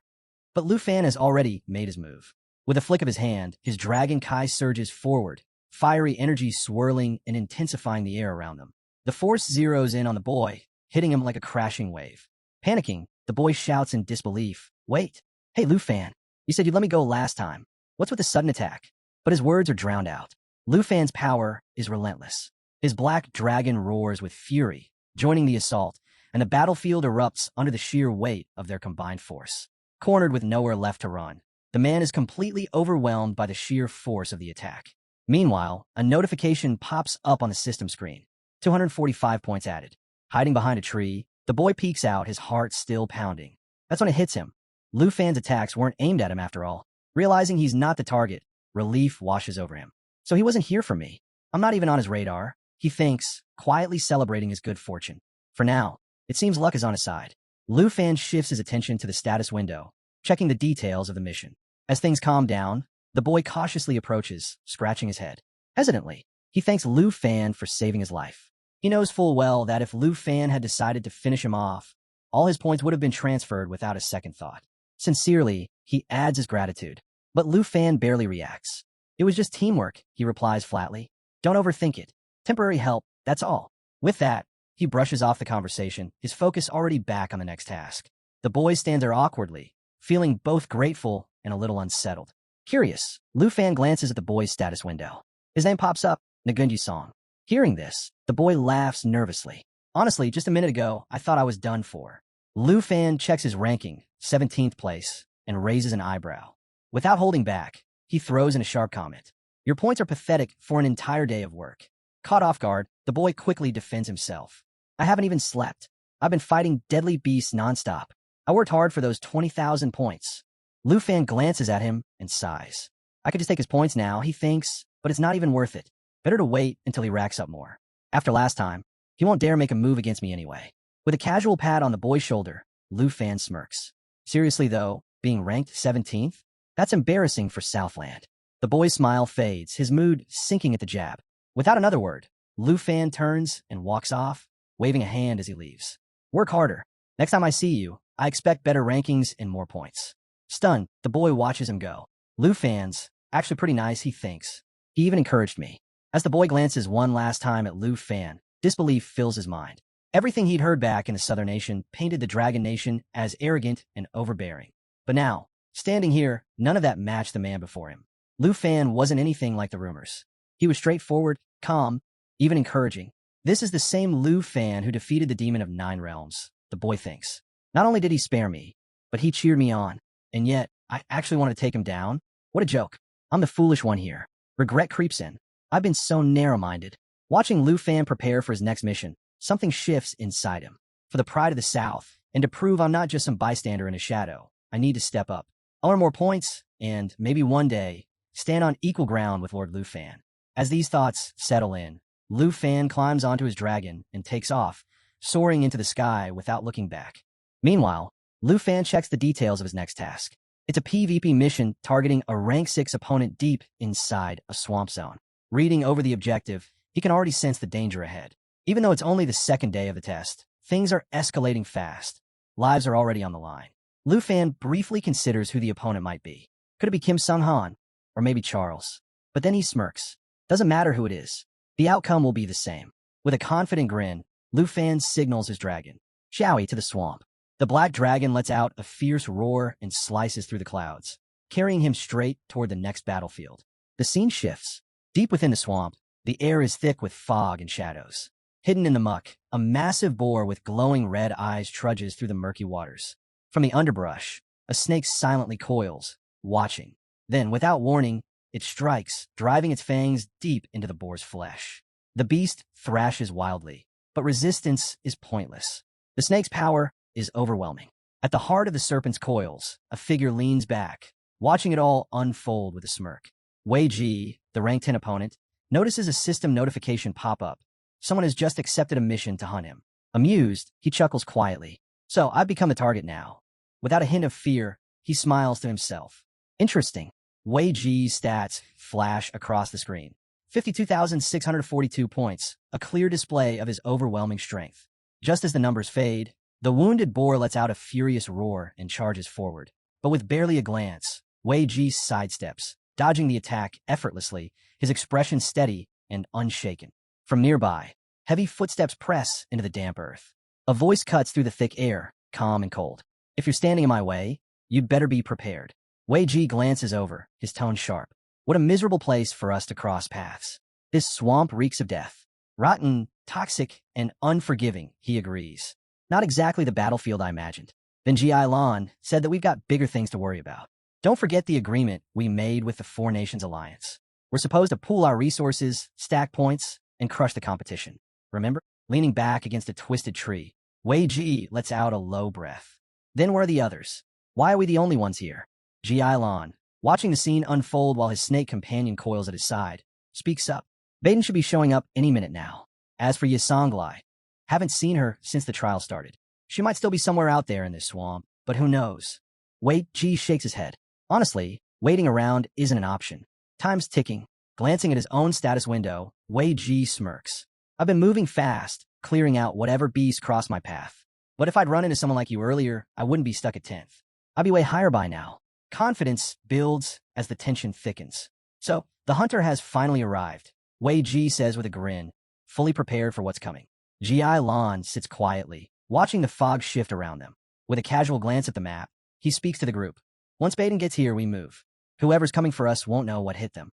But Lu Fan has already made his move. With a flick of his hand, his Dragon Kai surges forward, fiery energy swirling and intensifying the air around them. The force zeroes in on the boy, hitting him like a crashing wave. Panicking, the boy shouts in disbelief, "Wait! Hey, Lu Fan, you said you'd let me go last time. What's with the sudden attack?" But his words are drowned out. Lu Fan's power is relentless. His black dragon roars with fury, joining the assault, and the battlefield erupts under the sheer weight of their combined force. Cornered with nowhere left to run, the man is completely overwhelmed by the sheer force of the attack. Meanwhile, a notification pops up on the system screen. 245 points added. Hiding behind a tree, the boy peeks out, his heart still pounding. That's when it hits him. Lu Fan's attacks weren't aimed at him after all. Realizing he's not the target, relief washes over him. So he wasn't here for me. I'm not even on his radar, he thinks, quietly celebrating his good fortune. For now, it seems luck is on his side. Lu Fan shifts his attention to the status window, checking the details of the mission. As things calm down, the boy cautiously approaches, scratching his head. Hesitantly, he thanks Lu Fan for saving his life. He knows full well that if Lu Fan had decided to finish him off, all his points would have been transferred without a second thought. Sincerely, he adds his gratitude. But Lu Fan barely reacts. It was just teamwork, he replies flatly. Don't overthink it. Temporary help, that's all. With that, he brushes off the conversation, his focus already back on the next task. The boy stands there awkwardly, feeling both grateful and a little unsettled. Curious, Lu Fan glances at the boy's status window. His name pops up, Nagunji Song. Hearing this, the boy laughs nervously. Honestly, just a minute ago, I thought I was done for. Lu Fan checks his ranking, 17th place, and raises an eyebrow. Without holding back, he throws in a sharp comment. Your points are pathetic for an entire day of work. Caught off guard, the boy quickly defends himself. I haven't even slept. I've been fighting deadly beasts nonstop. I worked hard for those 20,000 points. Lu Fan glances at him and sighs. I could just take his points now, he thinks, but it's not even worth it. Better to wait until he racks up more. After last time, he won't dare make a move against me anyway. With a casual pat on the boy's shoulder, Lu Fan smirks. Seriously though, being ranked 17th? That's embarrassing for Southland. The boy's smile fades, his mood sinking at the jab. Without another word, Lu Fan turns and walks off, waving a hand as he leaves. Work harder. Next time I see you, I expect better rankings and more points. Stunned, the boy watches him go. Lu Fan's actually pretty nice, he thinks. He even encouraged me. As the boy glances one last time at Lu Fan, disbelief fills his mind. Everything he'd heard back in the Southern Nation painted the Dragon Nation as arrogant and overbearing. But now, standing here, none of that matched the man before him. Lu Fan wasn't anything like the rumors. He was straightforward, calm, even encouraging. This is the same Lu Fan who defeated the Demon of Nine Realms, the boy thinks. Not only did he spare me, but he cheered me on. And yet, I actually want to take him down? What a joke. I'm the foolish one here. Regret creeps in. I've been so narrow-minded. Watching Lu Fan prepare for his next mission, something shifts inside him. For the pride of the South, and to prove I'm not just some bystander in a shadow, I need to step up. I'll earn more points, and maybe one day, stand on equal ground with Lord Lu Fan. As these thoughts settle in, Lu Fan climbs onto his dragon and takes off, soaring into the sky without looking back. Meanwhile, Lu Fan checks the details of his next task. It's a PvP mission targeting a rank 6 opponent deep inside a swamp zone. Reading over the objective, he can already sense the danger ahead. Even though it's only the second day of the test, things are escalating fast. Lives are already on the line. Lu Fan briefly considers who the opponent might be. Could it be Kim Sung-han? Or maybe Charles? But then he smirks. Doesn't matter who it is. The outcome will be the same. With a confident grin, Lu Fan signals his dragon. Xiaoyi to the swamp. The black dragon lets out a fierce roar and slices through the clouds. carrying him straight toward the next battlefield. The scene shifts. Deep within the swamp, the air is thick with fog and shadows. Hidden in the muck, a massive boar with glowing red eyes trudges through the murky waters. From the underbrush, a snake silently coils, watching. Then, without warning, it strikes, driving its fangs deep into the boar's flesh. The beast thrashes wildly, but resistance is pointless. The snake's power is overwhelming. At the heart of the serpent's coils, a figure leans back, watching it all unfold with a smirk. Wei Ji, the rank 10 opponent, notices a system notification pop up. Someone has just accepted a mission to hunt him. Amused, he chuckles quietly. So, I've become the target now. Without a hint of fear, he smiles to himself. Interesting. Wei Ji's stats flash across the screen. 52,642 points, a clear display of his overwhelming strength. Just as the numbers fade, the wounded boar lets out a furious roar and charges forward. But with barely a glance, Wei Ji sidesteps, dodging the attack effortlessly, his expression steady and unshaken. From nearby, heavy footsteps press into the damp earth. A voice cuts through the thick air, calm and cold. If you're standing in my way, you'd better be prepared. Wei Ji glances over, his tone sharp. What a miserable place for us to cross paths. This swamp reeks of death. Rotten, toxic, and unforgiving, he agrees. Not exactly the battlefield I imagined. Then Ji Lan said that we've got bigger things to worry about. Don't forget the agreement we made with the Four Nations Alliance. We're supposed to pool our resources, stack points, and crush the competition. Remember? Leaning back against a twisted tree, Wei Ji lets out a low breath. Then where are the others? Why are we the only ones here? Ji Lan, watching the scene unfold while his snake companion coils at his side, speaks up. Baden should be showing up any minute now. As for Yisanglai, haven't seen her since the trial started. She might still be somewhere out there in this swamp, but who knows? Wei Ji shakes his head. Honestly, waiting around isn't an option. Time's ticking. Glancing at his own status window, Wei Ji smirks. I've been moving fast, clearing out whatever beasts cross my path. But if I'd run into someone like you earlier, I wouldn't be stuck at 10th. I'd be way higher by now. Confidence builds as the tension thickens. So, the hunter has finally arrived, Wei Ji says with a grin, fully prepared for what's coming. Ji Lan sits quietly, watching the fog shift around them. With a casual glance at the map, he speaks to the group. Once Baden gets here, we move. Whoever's coming for us won't know what hit them.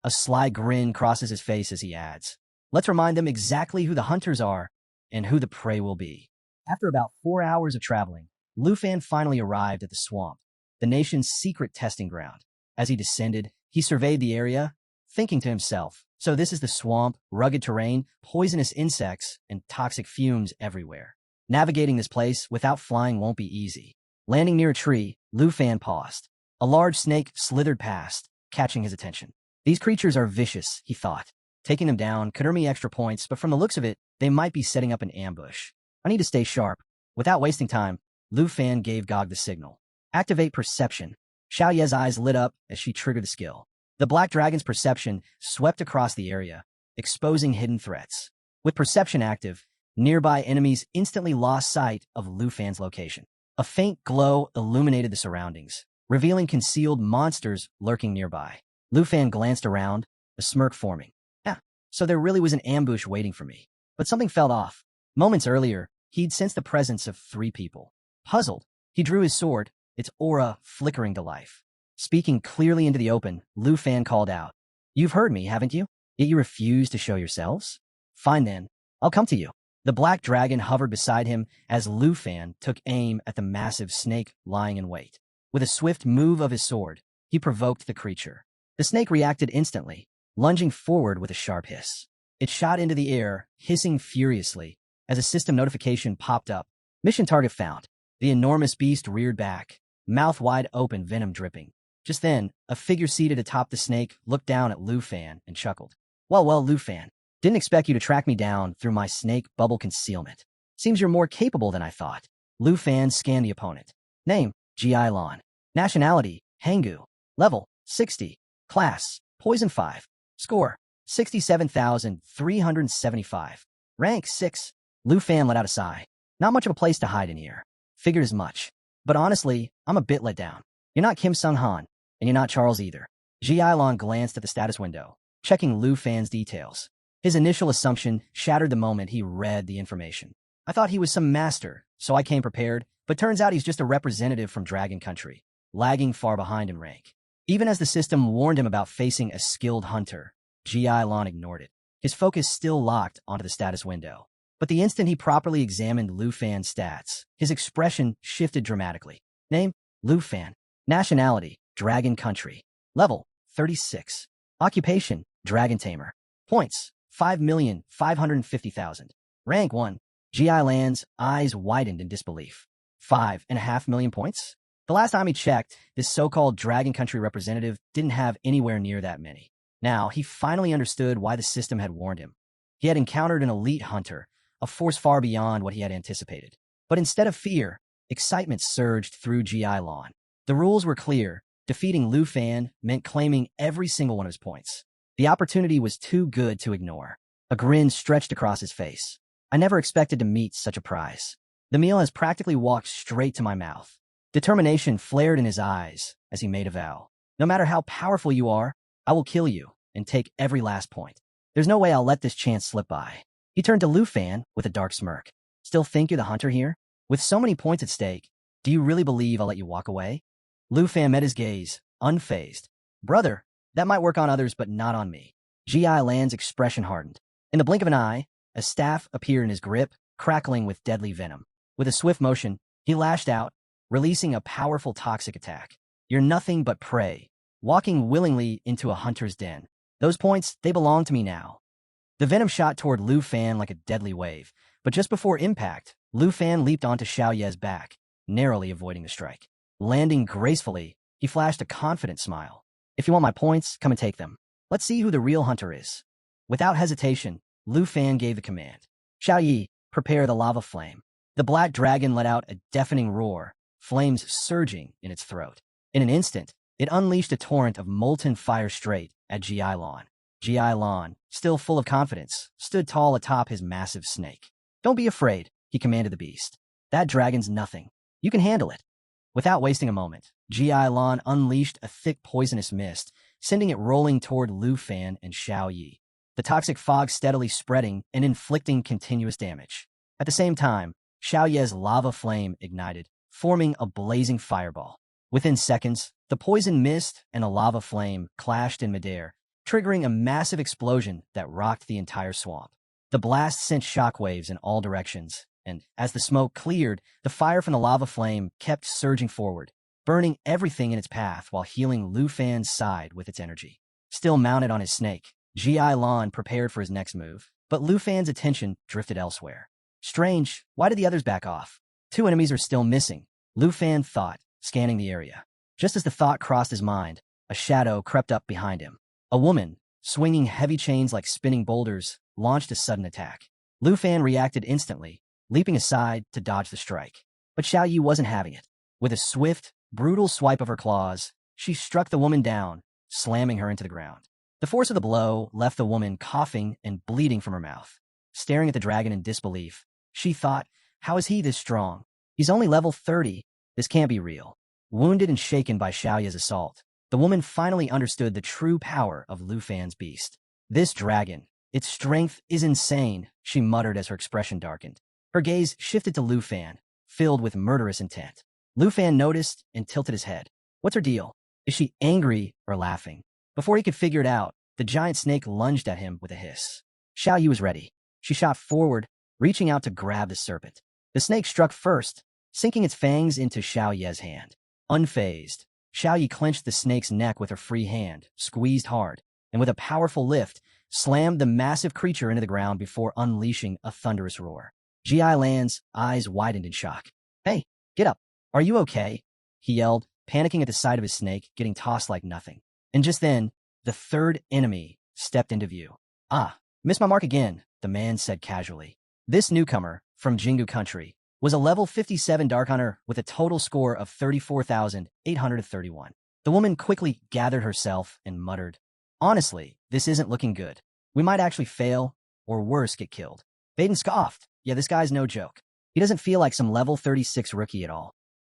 A sly grin crosses his face as he adds, let's remind them exactly who the hunters are and who the prey will be. After about 4 hours of traveling, Lu Fan finally arrived at the swamp, the nation's secret testing ground. As he descended, he surveyed the area, thinking to himself, so this is the swamp, rugged terrain, poisonous insects, and toxic fumes everywhere. Navigating this place without flying won't be easy. Landing near a tree, Lu Fan paused. A large snake slithered past, catching his attention. These creatures are vicious, he thought. Taking them down could earn me extra points, but from the looks of it, they might be setting up an ambush. I need to stay sharp. Without wasting time, Lu Fan gave Gog the signal. Activate perception. Xiao Ye's eyes lit up as she triggered the skill. The black dragon's perception swept across the area, exposing hidden threats. With perception active, nearby enemies instantly lost sight of Lu Fan's location. A faint glow illuminated the surroundings, revealing concealed monsters lurking nearby. Lu Fan glanced around, a smirk forming. So there really was an ambush waiting for me. But something felt off. Moments earlier, he'd sensed the presence of 3 people. Puzzled, he drew his sword, its aura flickering to life. Speaking clearly into the open, Lu Fan called out, "You've heard me, haven't you? Yet you refuse to show yourselves? Fine then, I'll come to you." The black dragon hovered beside him as Lu Fan took aim at the massive snake lying in wait. With a swift move of his sword, he provoked the creature. The snake reacted instantly, lunging forward with a sharp hiss. It shot into the air, hissing furiously, as a system notification popped up. Mission target found. The enormous beast reared back, mouth wide open, venom dripping. Just then, a figure seated atop the snake looked down at Lu Fan and chuckled. Well, Lu Fan, didn't expect you to track me down through my snake bubble concealment. Seems you're more capable than I thought. Lu Fan scanned the opponent. Name, Ji Lan. Nationality, Hanggu. Level, 60. Class, Poison 5. Score, 67,375. Rank, 6. Lu Fan let out a sigh. Not much of a place to hide in here. Figured as much. But honestly, I'm a bit let down. You're not Kim Sung-han, and you're not Charles either. Ji Lan glanced at the status window, checking Lu Fan's details. His initial assumption shattered the moment he read the information. I thought he was some master, so I came prepared, but turns out he's just a representative from Dragon Country, lagging far behind in rank. Even as the system warned him about facing a skilled hunter, Ji Lon ignored it. His focus still locked onto the status window. But the instant he properly examined Lu Fan's stats, his expression shifted dramatically. Name, Lu Fan. Nationality, Dragon Country. Level, 36. Occupation, Dragon Tamer. Points, 5,550,000. Rank 1. Ji Lan's eyes widened in disbelief. 5.5 million points? The last time he checked, this so-called Dragon Country representative didn't have anywhere near that many. Now, he finally understood why the system had warned him. He had encountered an elite hunter, a force far beyond what he had anticipated. But instead of fear, excitement surged through Ji Lon. The rules were clear. Defeating Lu Fan meant claiming every single one of his points. The opportunity was too good to ignore. A grin stretched across his face. I never expected to meet such a prize. The meal has practically walked straight to my mouth. Determination flared in his eyes as he made a vow. No matter how powerful you are, I will kill you and take every last point. There's no way I'll let this chance slip by. He turned to Lu Fan with a dark smirk. Still think you're the hunter here? With so many points at stake, do you really believe I'll let you walk away? Lu Fan met his gaze, unfazed. Brother, that might work on others, but not on me. Ji Lan's expression hardened. In the blink of an eye, a staff appeared in his grip, crackling with deadly venom. With a swift motion, he lashed out, releasing a powerful toxic attack. You're nothing but prey, walking willingly into a hunter's den. Those points, they belong to me now. The venom shot toward Lu Fan like a deadly wave, but just before impact, Lu Fan leaped onto Xiao Ye's back, narrowly avoiding the strike. Landing gracefully, he flashed a confident smile. If you want my points, come and take them. Let's see who the real hunter is. Without hesitation, Lu Fan gave the command. Xiao Yi, prepare the lava flame. The black dragon let out a deafening roar, flames surging in its throat. In an instant, it unleashed a torrent of molten fire straight at Ji Lon. Ji Lon, still full of confidence, stood tall atop his massive snake. Don't be afraid, he commanded the beast. That dragon's nothing. You can handle it. Without wasting a moment, Ji Lon unleashed a thick poisonous mist, sending it rolling toward Lu Fan and Xiao Yi. The toxic fog steadily spreading and inflicting continuous damage. At the same time, Xiao Ye's lava flame ignited, forming a blazing fireball. Within seconds, the poison mist and a lava flame clashed in midair, triggering a massive explosion that rocked the entire swamp. The blast sent shockwaves in all directions, and as the smoke cleared, the fire from the lava flame kept surging forward, burning everything in its path while healing Lu Fan's side with its energy. Still mounted on his snake, Ji Lon prepared for his next move, but Lu Fan's attention drifted elsewhere. Strange, why did the others back off? 2 enemies are still missing, Lu Fan thought, scanning the area. Just as the thought crossed his mind, a shadow crept up behind him. A woman, swinging heavy chains like spinning boulders, launched a sudden attack. Lu Fan reacted instantly, leaping aside to dodge the strike. But Xiao Yi wasn't having it. With a swift, brutal swipe of her claws, she struck the woman down, slamming her into the ground. The force of the blow left the woman coughing and bleeding from her mouth. Staring at the dragon in disbelief, she thought, how is he this strong? He's only level 30. This can't be real. Wounded and shaken by Xiao Ye's assault, the woman finally understood the true power of Lu Fan's beast. This dragon, its strength is insane, she muttered as her expression darkened. Her gaze shifted to Lu Fan, filled with murderous intent. Lu Fan noticed and tilted his head. What's her deal? Is she angry or laughing? Before he could figure it out, the giant snake lunged at him with a hiss. Xiao Yi was ready. She shot forward, reaching out to grab the serpent. The snake struck first, sinking its fangs into Xiao Ye's hand. Unfazed, Xiao Yi clenched the snake's neck with her free hand, squeezed hard, and with a powerful lift, slammed the massive creature into the ground before unleashing a thunderous roar. Ji Lan's eyes widened in shock. Hey, get up. Are you okay? He yelled, panicking at the sight of his snake getting tossed like nothing. And just then, the third enemy stepped into view. Ah, missed my mark again, the man said casually. This newcomer, from Jingu Country, was a level 57 Dark Hunter with a total score of 34,831. The woman quickly gathered herself and muttered, honestly, this isn't looking good. We might actually fail, or worse, get killed. Baden scoffed. Yeah, this guy's no joke. He doesn't feel like some level 36 rookie at all.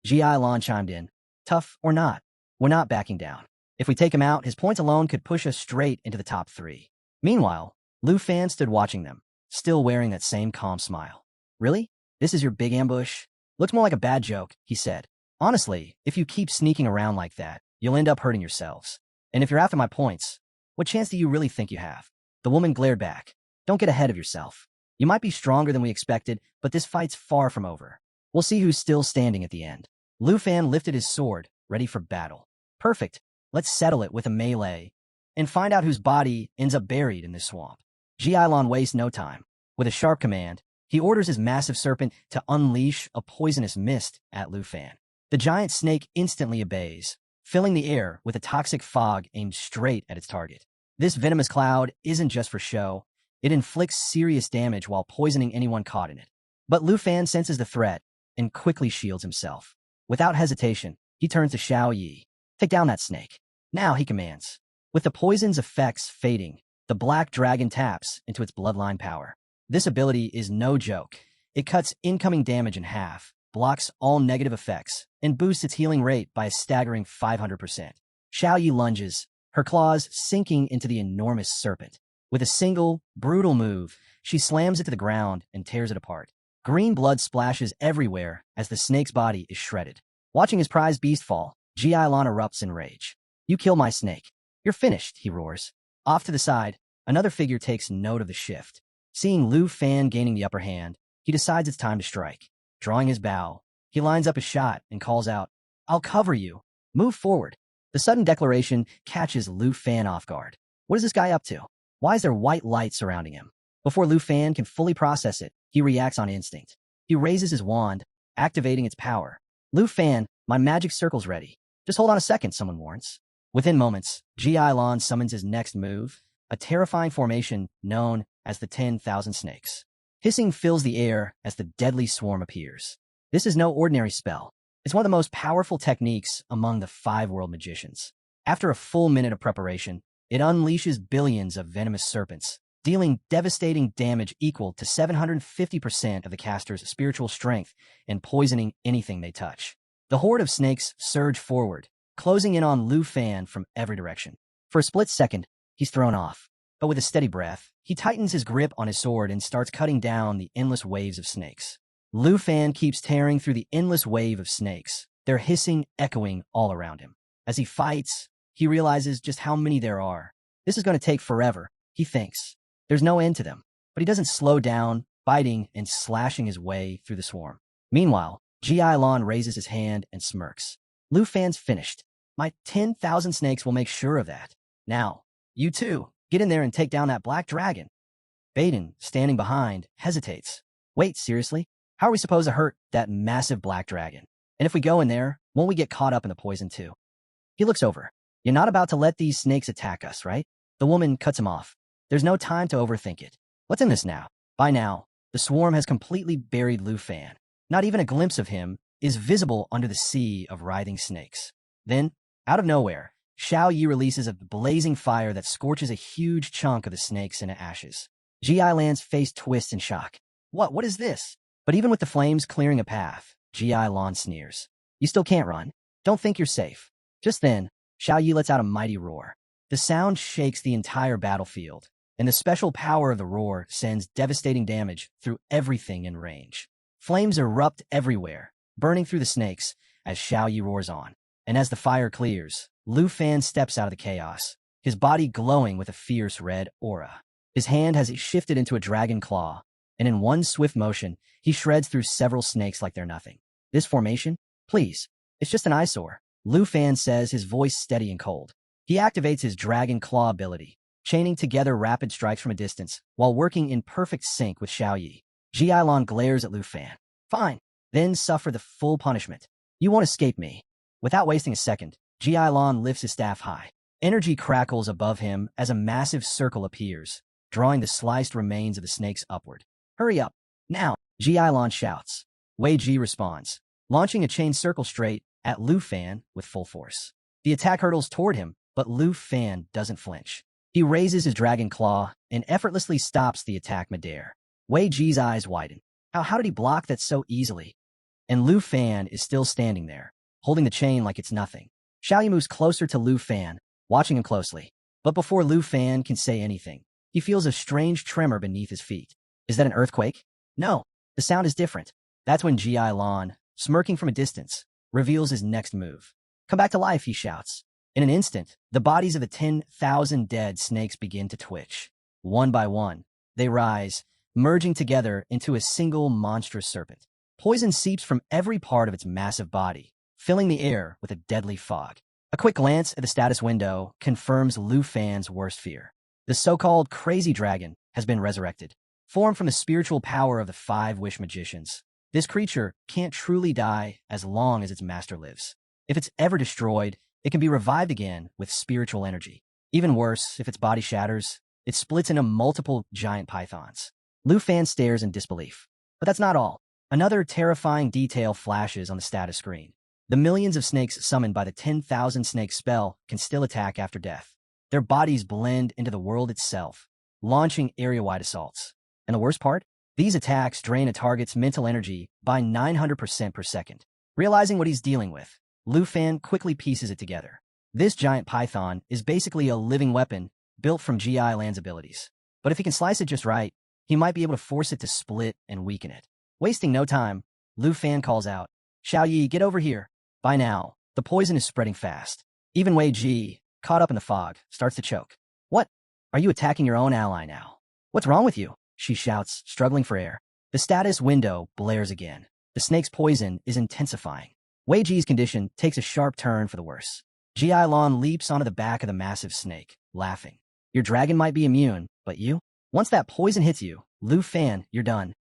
Ji Lon chimed in. Tough or not, we're not backing down. If we take him out, his points alone could push us straight into the top 3. Meanwhile, Lu Fan stood watching them, still wearing that same calm smile. Really? This is your big ambush? Looks more like a bad joke, he said. Honestly, if you keep sneaking around like that, you'll end up hurting yourselves. And if you're after my points, what chance do you really think you have? The woman glared back. Don't get ahead of yourself. You might be stronger than we expected, but this fight's far from over. We'll see who's still standing at the end. Lu Fan lifted his sword, ready for battle. Perfect. Let's settle it with a melee and find out whose body ends up buried in this swamp. Ji Ailon wastes no time. With a sharp command, he orders his massive serpent to unleash a poisonous mist at Lu Fan. The giant snake instantly obeys, filling the air with a toxic fog aimed straight at its target. This venomous cloud isn't just for show. It inflicts serious damage while poisoning anyone caught in it. But Lu Fan senses the threat and quickly shields himself. Without hesitation, he turns to Xiao Yi. Take down that snake. Now, he commands. With the poison's effects fading, the black dragon taps into its bloodline power. This ability is no joke. It cuts incoming damage in half, blocks all negative effects, and boosts its healing rate by a staggering 500%. Xiao Yi lunges, her claws sinking into the enormous serpent. With a single, brutal move, she slams it to the ground and tears it apart. Green blood splashes everywhere as the snake's body is shredded. Watching his prized beast fall, Ji Ailon erupts in rage. You kill my snake. You're finished, he roars. Off to the side, another figure takes note of the shift. Seeing Lu Fan gaining the upper hand, he decides it's time to strike. Drawing his bow, he lines up a shot and calls out, I'll cover you. Move forward. The sudden declaration catches Lu Fan off guard. What is this guy up to? Why is there white light surrounding him? Before Lu Fan can fully process it, he reacts on instinct. He raises his wand, activating its power. Lu Fan, my magic circle's ready. Just hold on a second, someone warns. Within moments, Ji Ailon summons his next move, a terrifying formation known as the 10,000 Snakes. Hissing fills the air as the deadly swarm appears. This is no ordinary spell. It's one of the most powerful techniques among the 5 world magicians. After a full minute of preparation, it unleashes billions of venomous serpents, dealing devastating damage equal to 750% of the caster's spiritual strength and poisoning anything they touch. The horde of snakes surge forward, closing in on Lu Fan from every direction. For a split second, he's thrown off, but with a steady breath, he tightens his grip on his sword and starts cutting down the endless waves of snakes. Lu Fan keeps tearing through the endless wave of snakes, their hissing echoing all around him. As he fights, he realizes just how many there are. This is going to take forever, he thinks. There's no end to them, but he doesn't slow down, biting and slashing his way through the swarm. Meanwhile, Ji Ailon raises his hand and smirks. Lu Fan's finished. My 10,000 snakes will make sure of that. Now, you too, get in there and take down that black dragon. Baden, standing behind, hesitates. Wait, seriously? How are we supposed to hurt that massive black dragon? And if we go in there, won't we get caught up in the poison too? He looks over. You're not about to let these snakes attack us, right? The woman cuts him off. There's no time to overthink it. What's in this now? By now, the swarm has completely buried Lu Fan. Not even a glimpse of him is visible under the sea of writhing snakes. Then, out of nowhere, Xiao Yi releases a blazing fire that scorches a huge chunk of the snakes into ashes. Ji Ailon's face twists in shock. What is this? But even with the flames clearing a path, Ji Ailon sneers. You still can't run. Don't think you're safe. Just then, Xiao Yi lets out a mighty roar. The sound shakes the entire battlefield, and the special power of the roar sends devastating damage through everything in range. Flames erupt everywhere, burning through the snakes as Xiao Yi roars on. And as the fire clears, Lu Fan steps out of the chaos, his body glowing with a fierce red aura. His hand has shifted into a dragon claw, and in one swift motion, he shreds through several snakes like they're nothing. This formation? Please, it's just an eyesore, Lu Fan says, his voice steady and cold. He activates his dragon claw ability, chaining together rapid strikes from a distance, while working in perfect sync with Xiao Yi. Ji Ailon glares at Lu Fan. Fine, then suffer the full punishment. You won't escape me. Without wasting a second, Ji Ailon lifts his staff high. Energy crackles above him as a massive circle appears, drawing the sliced remains of the snakes upward. Hurry up, now, Ji Ailon shouts. Wei Ji responds, launching a chain circle straight at Lu Fan with full force. The attack hurtles toward him, but Lu Fan doesn't flinch. He raises his dragon claw and effortlessly stops the attack midair. Wei Ji's eyes widen. How did he block that so easily? And Lu Fan is still standing there, holding the chain like it's nothing. Xiao Yi moves closer to Lu Fan, watching him closely. But before Lu Fan can say anything, he feels a strange tremor beneath his feet. Is that an earthquake? No, the sound is different. That's when Ji Ailon, smirking from a distance, reveals his next move. Come back to life, he shouts. In an instant, the bodies of the 10,000 dead snakes begin to twitch. One by one, they rise, merging together into a single monstrous serpent. Poison seeps from every part of its massive body, filling the air with a deadly fog. A quick glance at the status window confirms Lu Fan's worst fear. The so-called crazy dragon has been resurrected, formed from the spiritual power of the 5 wish magicians. This creature can't truly die as long as its master lives. If it's ever destroyed, it can be revived again with spiritual energy. Even worse, if its body shatters, it splits into multiple giant pythons. Lu Fan stares in disbelief. But that's not all. Another terrifying detail flashes on the status screen. The millions of snakes summoned by the 10,000 snake spell can still attack after death. Their bodies blend into the world itself, launching area-wide assaults. And the worst part? These attacks drain a target's mental energy by 900% per second. Realizing what he's dealing with, Lu Fan quickly pieces it together. This giant python is basically a living weapon built from G.I. Land's abilities. But if he can slice it just right, he might be able to force it to split and weaken it. Wasting no time, Lu Fan calls out, "Xiao Yi, get over here." By now, the poison is spreading fast. Even Wei Ji, caught up in the fog, starts to choke. "What? Are you attacking your own ally now? What's wrong with you?" she shouts, struggling for air. The status window blares again. The snake's poison is intensifying. Wei Ji's condition takes a sharp turn for the worse. Ji Lan leaps onto the back of the massive snake, laughing. "Your dragon might be immune, but you? Once that poison hits you, Lu Fan, you're done."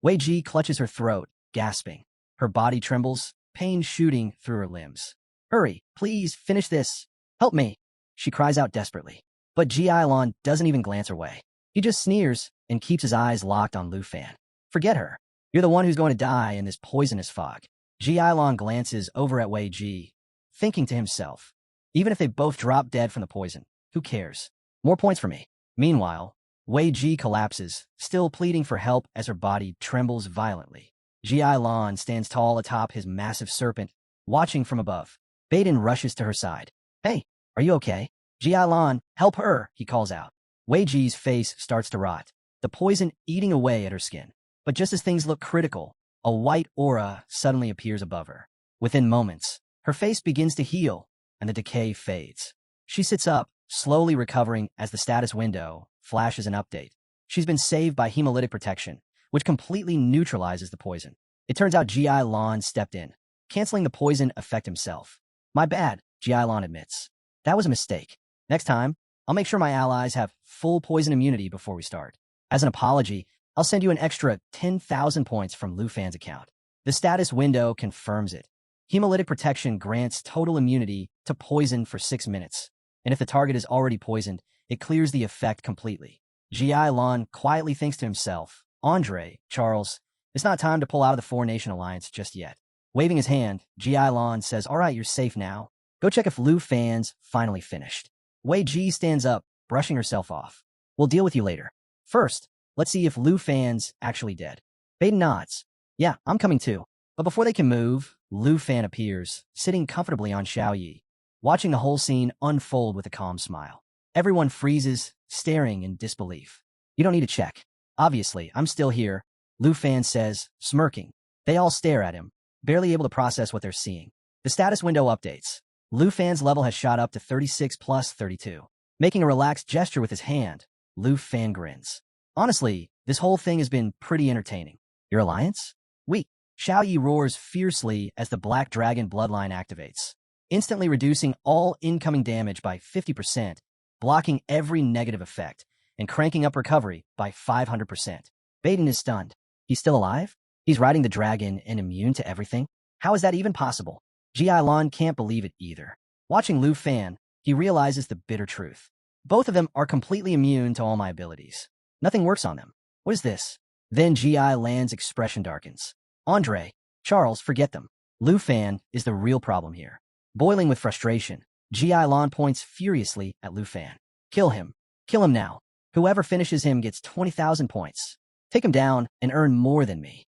Wei Ji clutches her throat, gasping. Her body trembles, pain shooting through her limbs. "Hurry, please, finish this. Help me," she cries out desperately. But Ji Lan doesn't even glance her way. He just sneers and keeps his eyes locked on Lu Fan. "Forget her. You're the one who's going to die in this poisonous fog." Ji Lan glances over at Wei Ji, thinking to himself, even if they both drop dead from the poison, who cares? More points for me. Meanwhile, Wei Ji collapses, still pleading for help as her body trembles violently. Ji Lan stands tall atop his massive serpent, watching from above. Baden rushes to her side. "Hey, are you okay?" "Ji Lan, help her," he calls out. Wei Ji's face starts to rot, the poison eating away at her skin. But just as things look critical, a white aura suddenly appears above her. Within moments, her face begins to heal, and the decay fades. She sits up, slowly recovering as the status window flashes an update. She's been saved by hemolytic protection, which completely neutralizes the poison. It turns out Ji Lan stepped in, canceling the poison effect himself. "My bad," Ji Lan admits. "That was a mistake. Next time, I'll make sure my allies have full poison immunity before we start. As an apology, I'll send you an extra 10,000 points from Lu Fan's account." The status window confirms it. Hemolytic protection grants total immunity to poison for 6 minutes, and if the target is already poisoned, it clears the effect completely. Ji Lan quietly thinks to himself, "Andre, Charles, it's not time to pull out of the 4-nation alliance just yet." Waving his hand, Ji Lan says, "All right, you're safe now. Go check if Lu Fan's finally finished." Wei Ji stands up, brushing herself off. "We'll deal with you later. First, let's see if Lu Fan's actually dead." Baden nods. "Yeah, I'm coming too." But before they can move, Lu Fan appears, sitting comfortably on Xiao Yi, watching the whole scene unfold with a calm smile. Everyone freezes, staring in disbelief. "You don't need to check. Obviously, I'm still here," Lu Fan says, smirking. They all stare at him, barely able to process what they're seeing. The status window updates. Lu Fan's level has shot up to 36 plus 32. Making a relaxed gesture with his hand, Lu Fan grins. "Honestly, this whole thing has been pretty entertaining." "Your alliance?" "We." Xiao Yi roars fiercely as the Black Dragon bloodline activates, instantly reducing all incoming damage by 50%, blocking every negative effect, and cranking up recovery by 500%. Baden is stunned. He's still alive? He's riding the dragon and immune to everything? How is that even possible? Ji Lan can't believe it either. Watching Lu Fan, he realizes the bitter truth. Both of them are completely immune to all my abilities. Nothing works on them. What is this? Then Ji Lan's expression darkens. "Andre, Charles, forget them. Lu Fan is the real problem here." Boiling with frustration, Ji Lan points furiously at Lu Fan. "Kill him. Kill him now. Whoever finishes him gets 20,000 points. Take him down and earn more than me."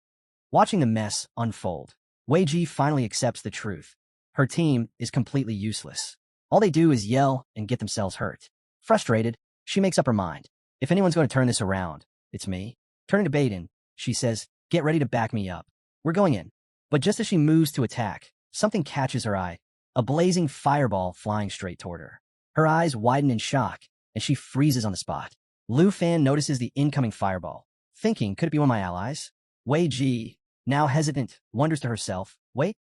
Watching the mess unfold, Wei Ji finally accepts the truth. Her team is completely useless. All they do is yell and get themselves hurt. Frustrated, she makes up her mind. If anyone's going to turn this around, it's me. Turning to Baden, she says, "Get ready to back me up. We're going in." But just as she moves to attack, something catches her eye. a blazing fireball flying straight toward her. Her eyes widen in shock, and she freezes on the spot. Lu Fan notices the incoming fireball, thinking, could it be one of my allies? Wei Ji, now hesitant, wonders to herself, wait,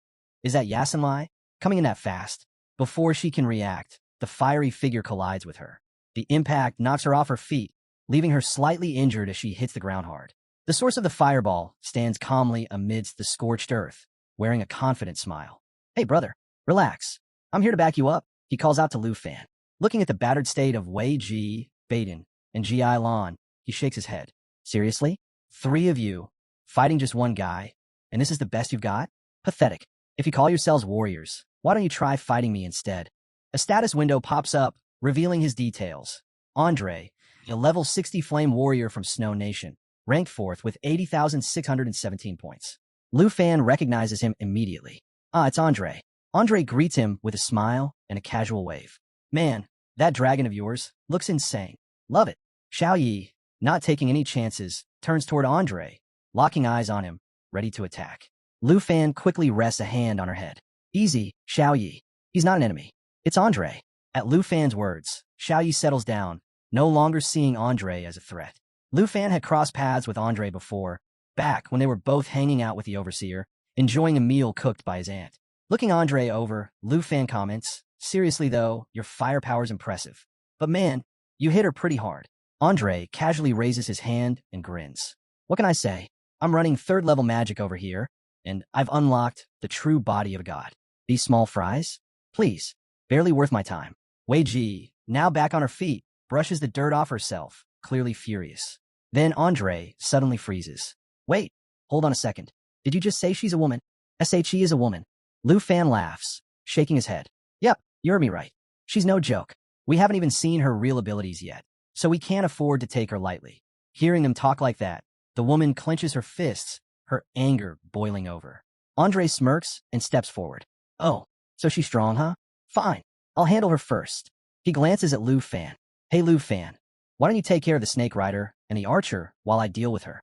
is that Yasenlai? Coming in that fast. Before she can react, the fiery figure collides with her. The impact knocks her off her feet, leaving her slightly injured as she hits the ground hard. The source of the fireball stands calmly amidst the scorched earth, wearing a confident smile. Hey, brother, relax. I'm here to back you up, he calls out to Lu Fan. Looking at the battered state of Wei Ji, Baden, and Ji Lan, he shakes his head. Seriously? 3 of you, fighting just one guy, and this is the best you've got? Pathetic. If you call yourselves warriors, why don't you try fighting me instead? A status window pops up, revealing his details. Andre, a level 60 flame warrior from Snow Nation, ranked 4th with 80,617 points. Lu Fan recognizes him immediately. Ah, it's Andre. Andre greets him with a smile and a casual wave. Man, that dragon of yours looks insane. Love it. Xiao Yi, not taking any chances, turns toward Andre, locking eyes on him, ready to attack. Lu Fan quickly rests a hand on her head. Easy, Xiao Yi. He's not an enemy. It's Andre. At Lu Fan's words, Xiao Yi settles down, no longer seeing Andre as a threat. Lu Fan had crossed paths with Andre before, back when they were both hanging out with the Overseer, enjoying a meal cooked by his aunt. Looking Andre over, Lu Fan comments, seriously though, your firepower's impressive. But man, you hit her pretty hard. Andre casually raises his hand and grins. What can I say? I'm running 3rd level magic over here, and I've unlocked the true body of a god. These small fries? Please, barely worth my time. Wei Ji, now back on her feet, brushes the dirt off herself, clearly furious. Then Andre suddenly freezes. Wait, hold on a second. Did you just say she's a woman? SHE is a woman. Lu Fan laughs, shaking his head. Yep, you heard me right. She's no joke. We haven't even seen her real abilities yet, so we can't afford to take her lightly. Hearing them talk like that, the woman clenches her fists, her anger boiling over. Andre smirks and steps forward. Oh, so she's strong, huh? Fine, I'll handle her first. He glances at Lu Fan. Hey, Lu Fan, why don't you take care of the Snake Rider and the Archer while I deal with her?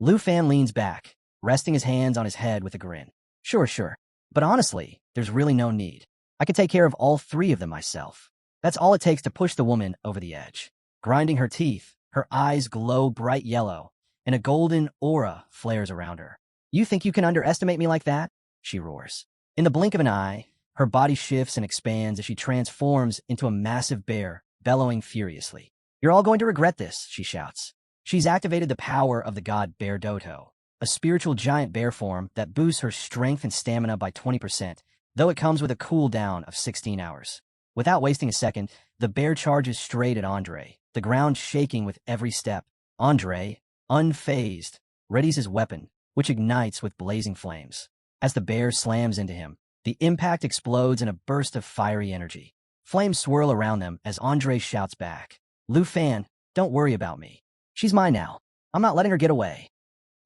Lu Fan leans back, resting his hands on his head with a grin. Sure. But honestly, there's really no need. I can take care of all 3 of them myself. That's all it takes to push the woman over the edge. Grinding her teeth, her eyes glow bright yellow, and a golden aura flares around her. You think you can underestimate me like that? She roars. In the blink of an eye, her body shifts and expands as she transforms into a massive bear, bellowing furiously. You're all going to regret this, she shouts. She's activated the power of the god Bear Doto, a spiritual giant bear form that boosts her strength and stamina by 20%, though it comes with a cooldown of 16 hours. Without wasting a second, the bear charges straight at Andre, the ground shaking with every step. Andre, unfazed, readies his weapon, which ignites with blazing flames. As the bear slams into him, the impact explodes in a burst of fiery energy. Flames swirl around them as Andre shouts back. Lu Fan, don't worry about me. She's mine now. I'm not letting her get away.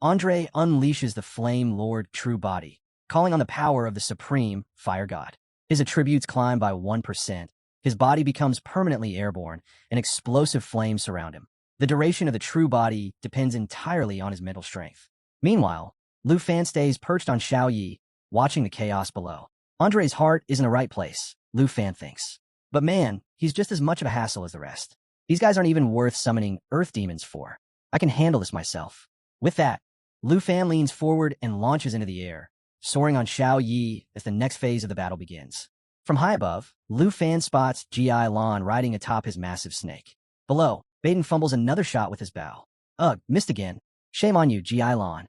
Andre unleashes the Flame Lord True Body, calling on the power of the Supreme Fire God. His attributes climb by 1%. His body becomes permanently airborne, and explosive flames surround him. The duration of the True Body depends entirely on his mental strength. Meanwhile, Lu Fan stays perched on Xiao Yi, watching the chaos below. Andre's heart is in the right place, Lu Fan thinks. But man, he's just as much of a hassle as the rest. These guys aren't even worth summoning earth demons for. I can handle this myself. With that, Lu Fan leans forward and launches into the air, soaring on Xiao Yi as the next phase of the battle begins. From high above, Lu Fan spots Ji Lan riding atop his massive snake. Below, Baden fumbles another shot with his bow. Ugh, missed again. Shame on you, Ji Lan.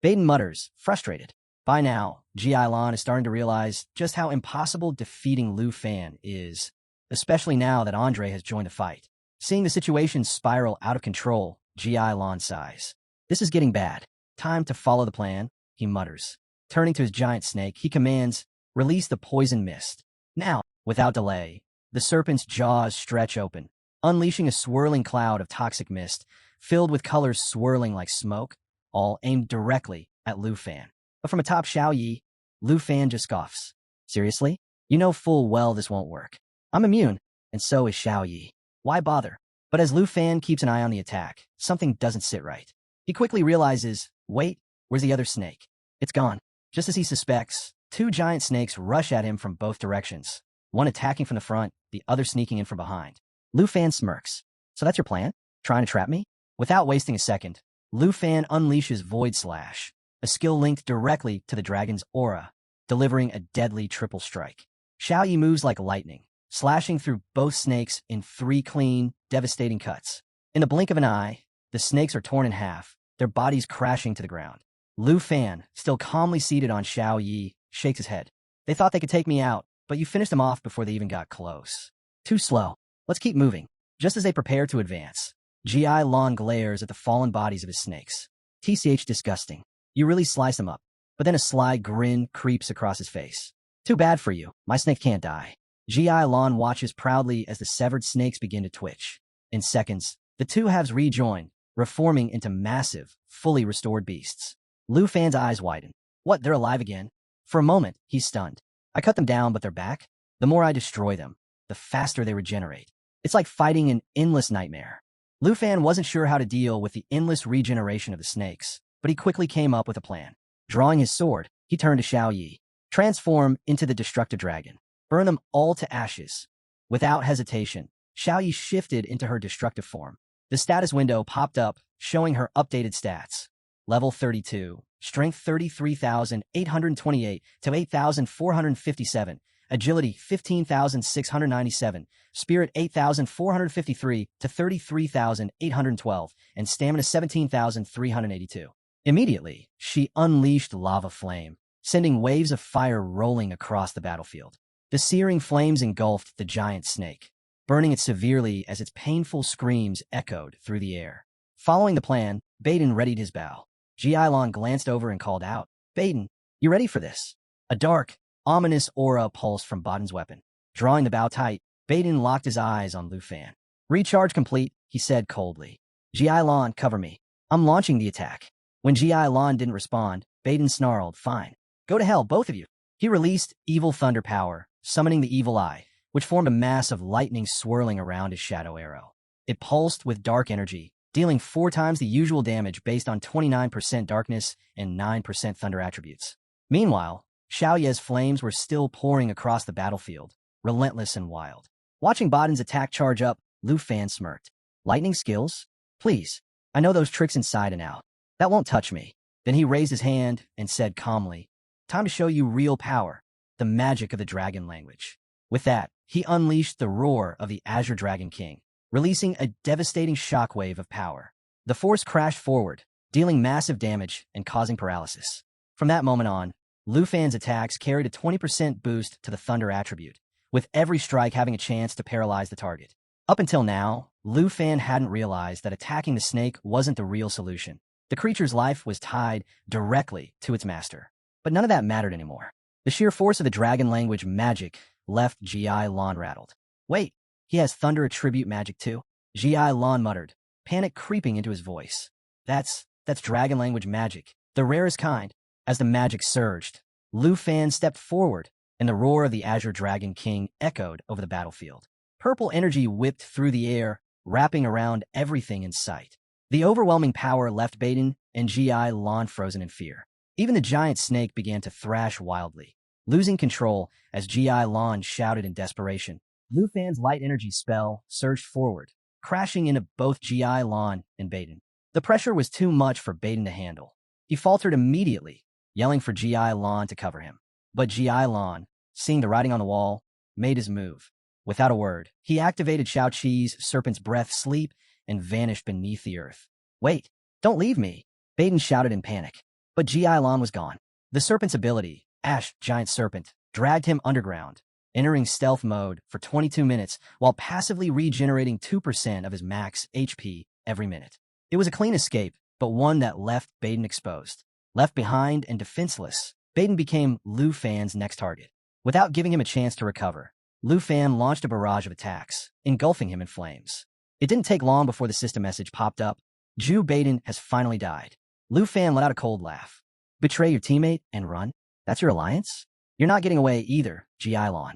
Baden mutters, frustrated. By now, Ji Lan is starting to realize just how impossible defeating Lu Fan is, especially now that Andre has joined the fight. Seeing the situation spiral out of control, Ji Lan sighs. This is getting bad. Time to follow the plan, he mutters. Turning to his giant snake, he commands, release the poison mist. Now, without delay, the serpent's jaws stretch open, unleashing a swirling cloud of toxic mist, filled with colors swirling like smoke, all aimed directly at Lu Fan. But from atop Xiao Yi, Lu Fan just scoffs. Seriously? You know full well this won't work. I'm immune, and so is Xiao Yi. Why bother? But as Lu Fan keeps an eye on the attack, something doesn't sit right. He quickly realizes, wait, where's the other snake? It's gone. Just as he suspects, Two giant snakes rush at him from both directions, one attacking from the front, the other sneaking in from behind. Lu Fan smirks. So that's your plan? Trying to trap me? Without wasting a second, Lu Fan unleashes Void Slash, a skill linked directly to the dragon's aura, delivering a deadly triple strike. Xiao Yi moves like lightning, slashing through both snakes in 3 clean, devastating cuts. In the blink of an eye, the snakes are torn in half, their bodies crashing to the ground. Lu Fan, still calmly seated on Xiao Yi, shakes his head. They thought they could take me out, but you finished them off before they even got close. Too slow. Let's keep moving. Just as they prepare to advance, G.I. Lon glares at the fallen bodies of his snakes. TCH disgusting. You really slice them up. But then a sly grin creeps across his face. Too bad for you. My snake can't die. G.I. Lon watches proudly as the severed snakes begin to twitch. In seconds, the two halves rejoin, reforming into massive, fully restored beasts. Lu Fan's eyes widen. What, they're alive again? For a moment, he's stunned. I cut them down, but they're back? The more I destroy them, the faster they regenerate. It's like fighting an endless nightmare. Lu Fan wasn't sure how to deal with the endless regeneration of the snakes, but he quickly came up with a plan. Drawing his sword, he turned to Xiao Yi. Transform into the destructive dragon. Burn them all to ashes. Without hesitation, Xiao Yi shifted into her destructive form. The status window popped up, showing her updated stats. Level 32, Strength 33,828 to 8,457, Agility 15,697, Spirit 8,453 to 33,812, and Stamina 17,382. Immediately, she unleashed lava flame, sending waves of fire rolling across the battlefield. The searing flames engulfed the giant snake, burning it severely as its painful screams echoed through the air. Following the plan, Baden readied his bow. G.I. Lon glanced over and called out, Baden, you ready for this? A dark, ominous aura pulsed from Baden's weapon. Drawing the bow tight, Baden locked his eyes on Lu Fan. Recharge complete, he said coldly. G.I. Lon, cover me. I'm launching the attack. When G.I. Lon didn't respond, Baden snarled, fine. Go to hell, both of you. He released Evil Thunder Power, summoning the Evil Eye, which formed a mass of lightning swirling around his shadow arrow. It pulsed with dark energy, dealing 4 times the usual damage based on 29% darkness and 9% thunder attributes. Meanwhile, Xiao Ye's flames were still pouring across the battlefield, relentless and wild. Watching Baden's attack charge up, Lu Fan smirked. Lightning skills? Please. I know those tricks inside and out. That won't touch me. Then he raised his hand and said calmly, time to show you real power, the magic of the dragon language. With that, he unleashed the roar of the Azure Dragon King, releasing a devastating shockwave of power. The force crashed forward, dealing massive damage and causing paralysis. From that moment on, Lu Fan's attacks carried a 20% boost to the thunder attribute, with every strike having a chance to paralyze the target. Up until now, Lu Fan hadn't realized that attacking the snake wasn't the real solution. The creature's life was tied directly to its master. But none of that mattered anymore. The sheer force of the dragon language magic left G.I. Lon rattled. Wait, he has thunder attribute magic too? G.I. Lon muttered, panic creeping into his voice. That's dragon language magic, the rarest kind. As the magic surged, Lu Fan stepped forward, and the roar of the Azure Dragon King echoed over the battlefield. Purple energy whipped through the air, wrapping around everything in sight. The overwhelming power left Baden and G.I. Lon frozen in fear. Even the giant snake began to thrash wildly, losing control as G.I. Lon shouted in desperation. Lu Fan's light energy spell surged forward, crashing into both G.I. Lon and Baden. The pressure was too much for Baden to handle. He faltered immediately, yelling for G.I. Lon to cover him. But G.I. Lon, seeing the writing on the wall, made his move. Without a word, he activated Shao Qi's Serpent's Breath Sleep and vanished beneath the earth. Wait, don't leave me, Baden shouted in panic. But G.I. Lon was gone. The Serpent's ability, Ash, Giant Serpent, dragged him underground, entering stealth mode for 22 minutes while passively regenerating 2% of his max HP every minute. It was a clean escape, but one that left Baden exposed. Left behind and defenseless, Baden became Lu Fan's next target. Without giving him a chance to recover, Lu Fan launched a barrage of attacks, engulfing him in flames. It didn't take long before the system message popped up. Ju Baden has finally died. Lu Fan let out a cold laugh. Betray your teammate and run? That's your alliance? You're not getting away either, G.I. Lon.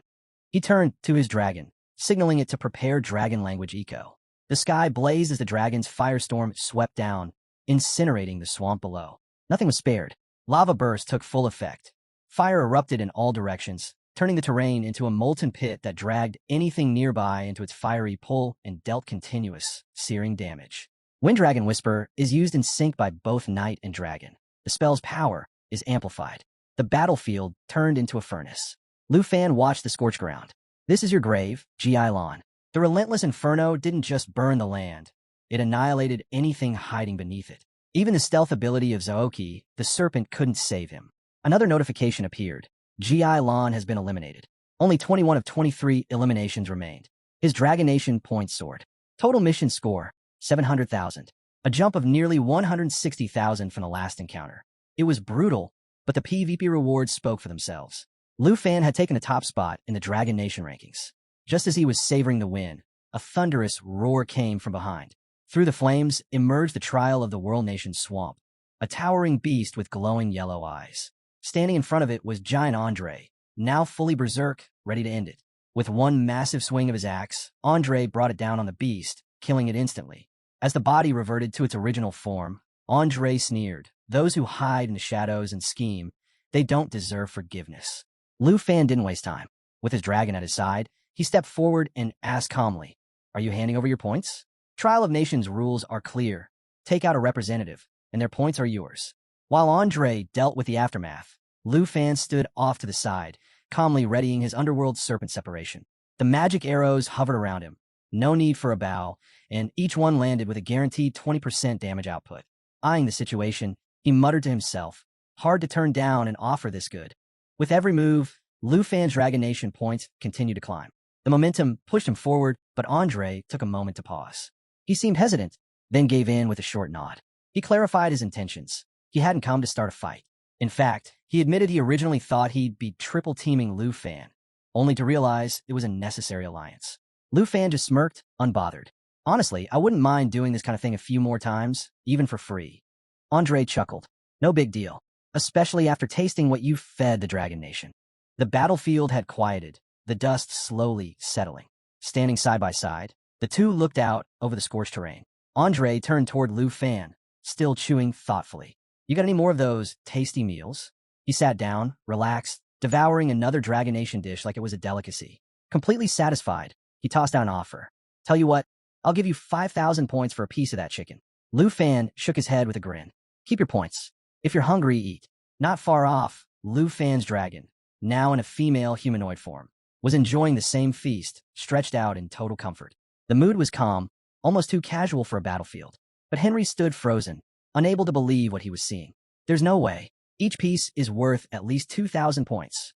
He turned to his dragon, signaling it to prepare dragon language eco. The sky blazed as the dragon's firestorm swept down, incinerating the swamp below. Nothing was spared. Lava bursts took full effect, Fire erupted in all directions, turning the terrain into a molten pit that dragged anything nearby into its fiery pull and dealt continuous, searing damage. Winddragon Whisper is used in sync by both knight and dragon. The spell's power is amplified. The battlefield turned into a furnace. Lu Fan watched the scorched ground. This is your grave, Ji Lan. The relentless inferno didn't just burn the land. It annihilated anything hiding beneath it. Even the stealth ability of Zaoki, the serpent, couldn't save him. Another notification appeared. Ji Lan has been eliminated. Only 21 of 23 eliminations remained. His Dragon Nation point soared. Total mission score, 700,000. A jump of nearly 160,000 from the last encounter. It was brutal, but the PvP rewards spoke for themselves. Lu Fan had taken the top spot in the Dragon Nation rankings. Just as he was savoring the win, a thunderous roar came from behind. Through the flames emerged the trial of the World Nation Swamp, a towering beast with glowing yellow eyes. Standing in front of it was Giant Andre, now fully berserk, ready to end it. With one massive swing of his axe, Andre brought it down on the beast, killing it instantly. As the body reverted to its original form, Andre sneered, "Those who hide in the shadows and scheme, they don't deserve forgiveness." Lu Fan didn't waste time. With his dragon at his side, he stepped forward and asked calmly, "Are you handing over your points?" Trial of Nations rules are clear. Take out a representative, and their points are yours. While Andre dealt with the aftermath, Lu Fan stood off to the side, calmly readying his underworld serpent separation. The magic arrows hovered around him. No need for a bow, and each one landed with a guaranteed 20% damage output. Eyeing the situation, he muttered to himself, hard to turn down an offer this good. With every move, Lu Fan's Dragon Nation points continued to climb. The momentum pushed him forward, but Andre took a moment to pause. He seemed hesitant, then gave in with a short nod. He clarified his intentions. He hadn't come to start a fight. In fact, he admitted he originally thought he'd be triple-teaming Lu Fan, only to realize it was a necessary alliance. Lu Fan just smirked, unbothered. "Honestly, I wouldn't mind doing this kind of thing a few more times, even for free." Andre chuckled. "No big deal, especially after tasting what you fed the Dragon Nation." The battlefield had quieted, the dust slowly settling. Standing side by side, the two looked out over the scorched terrain. Andre turned toward Lu Fan, still chewing thoughtfully. "You got any more of those tasty meals?" He sat down, relaxed, devouring another Dragon Nation dish like it was a delicacy. Completely satisfied, he tossed out an offer. "Tell you what, I'll give you 5,000 points for a piece of that chicken." Lu Fan shook his head with a grin. "Keep your points. If you're hungry, eat." Not far off, Lu Fan's dragon, now in a female humanoid form, was enjoying the same feast, stretched out in total comfort. The mood was calm, almost too casual for a battlefield. But Henry stood frozen, unable to believe what he was seeing. There's no way. Each piece is worth at least 2,000 points.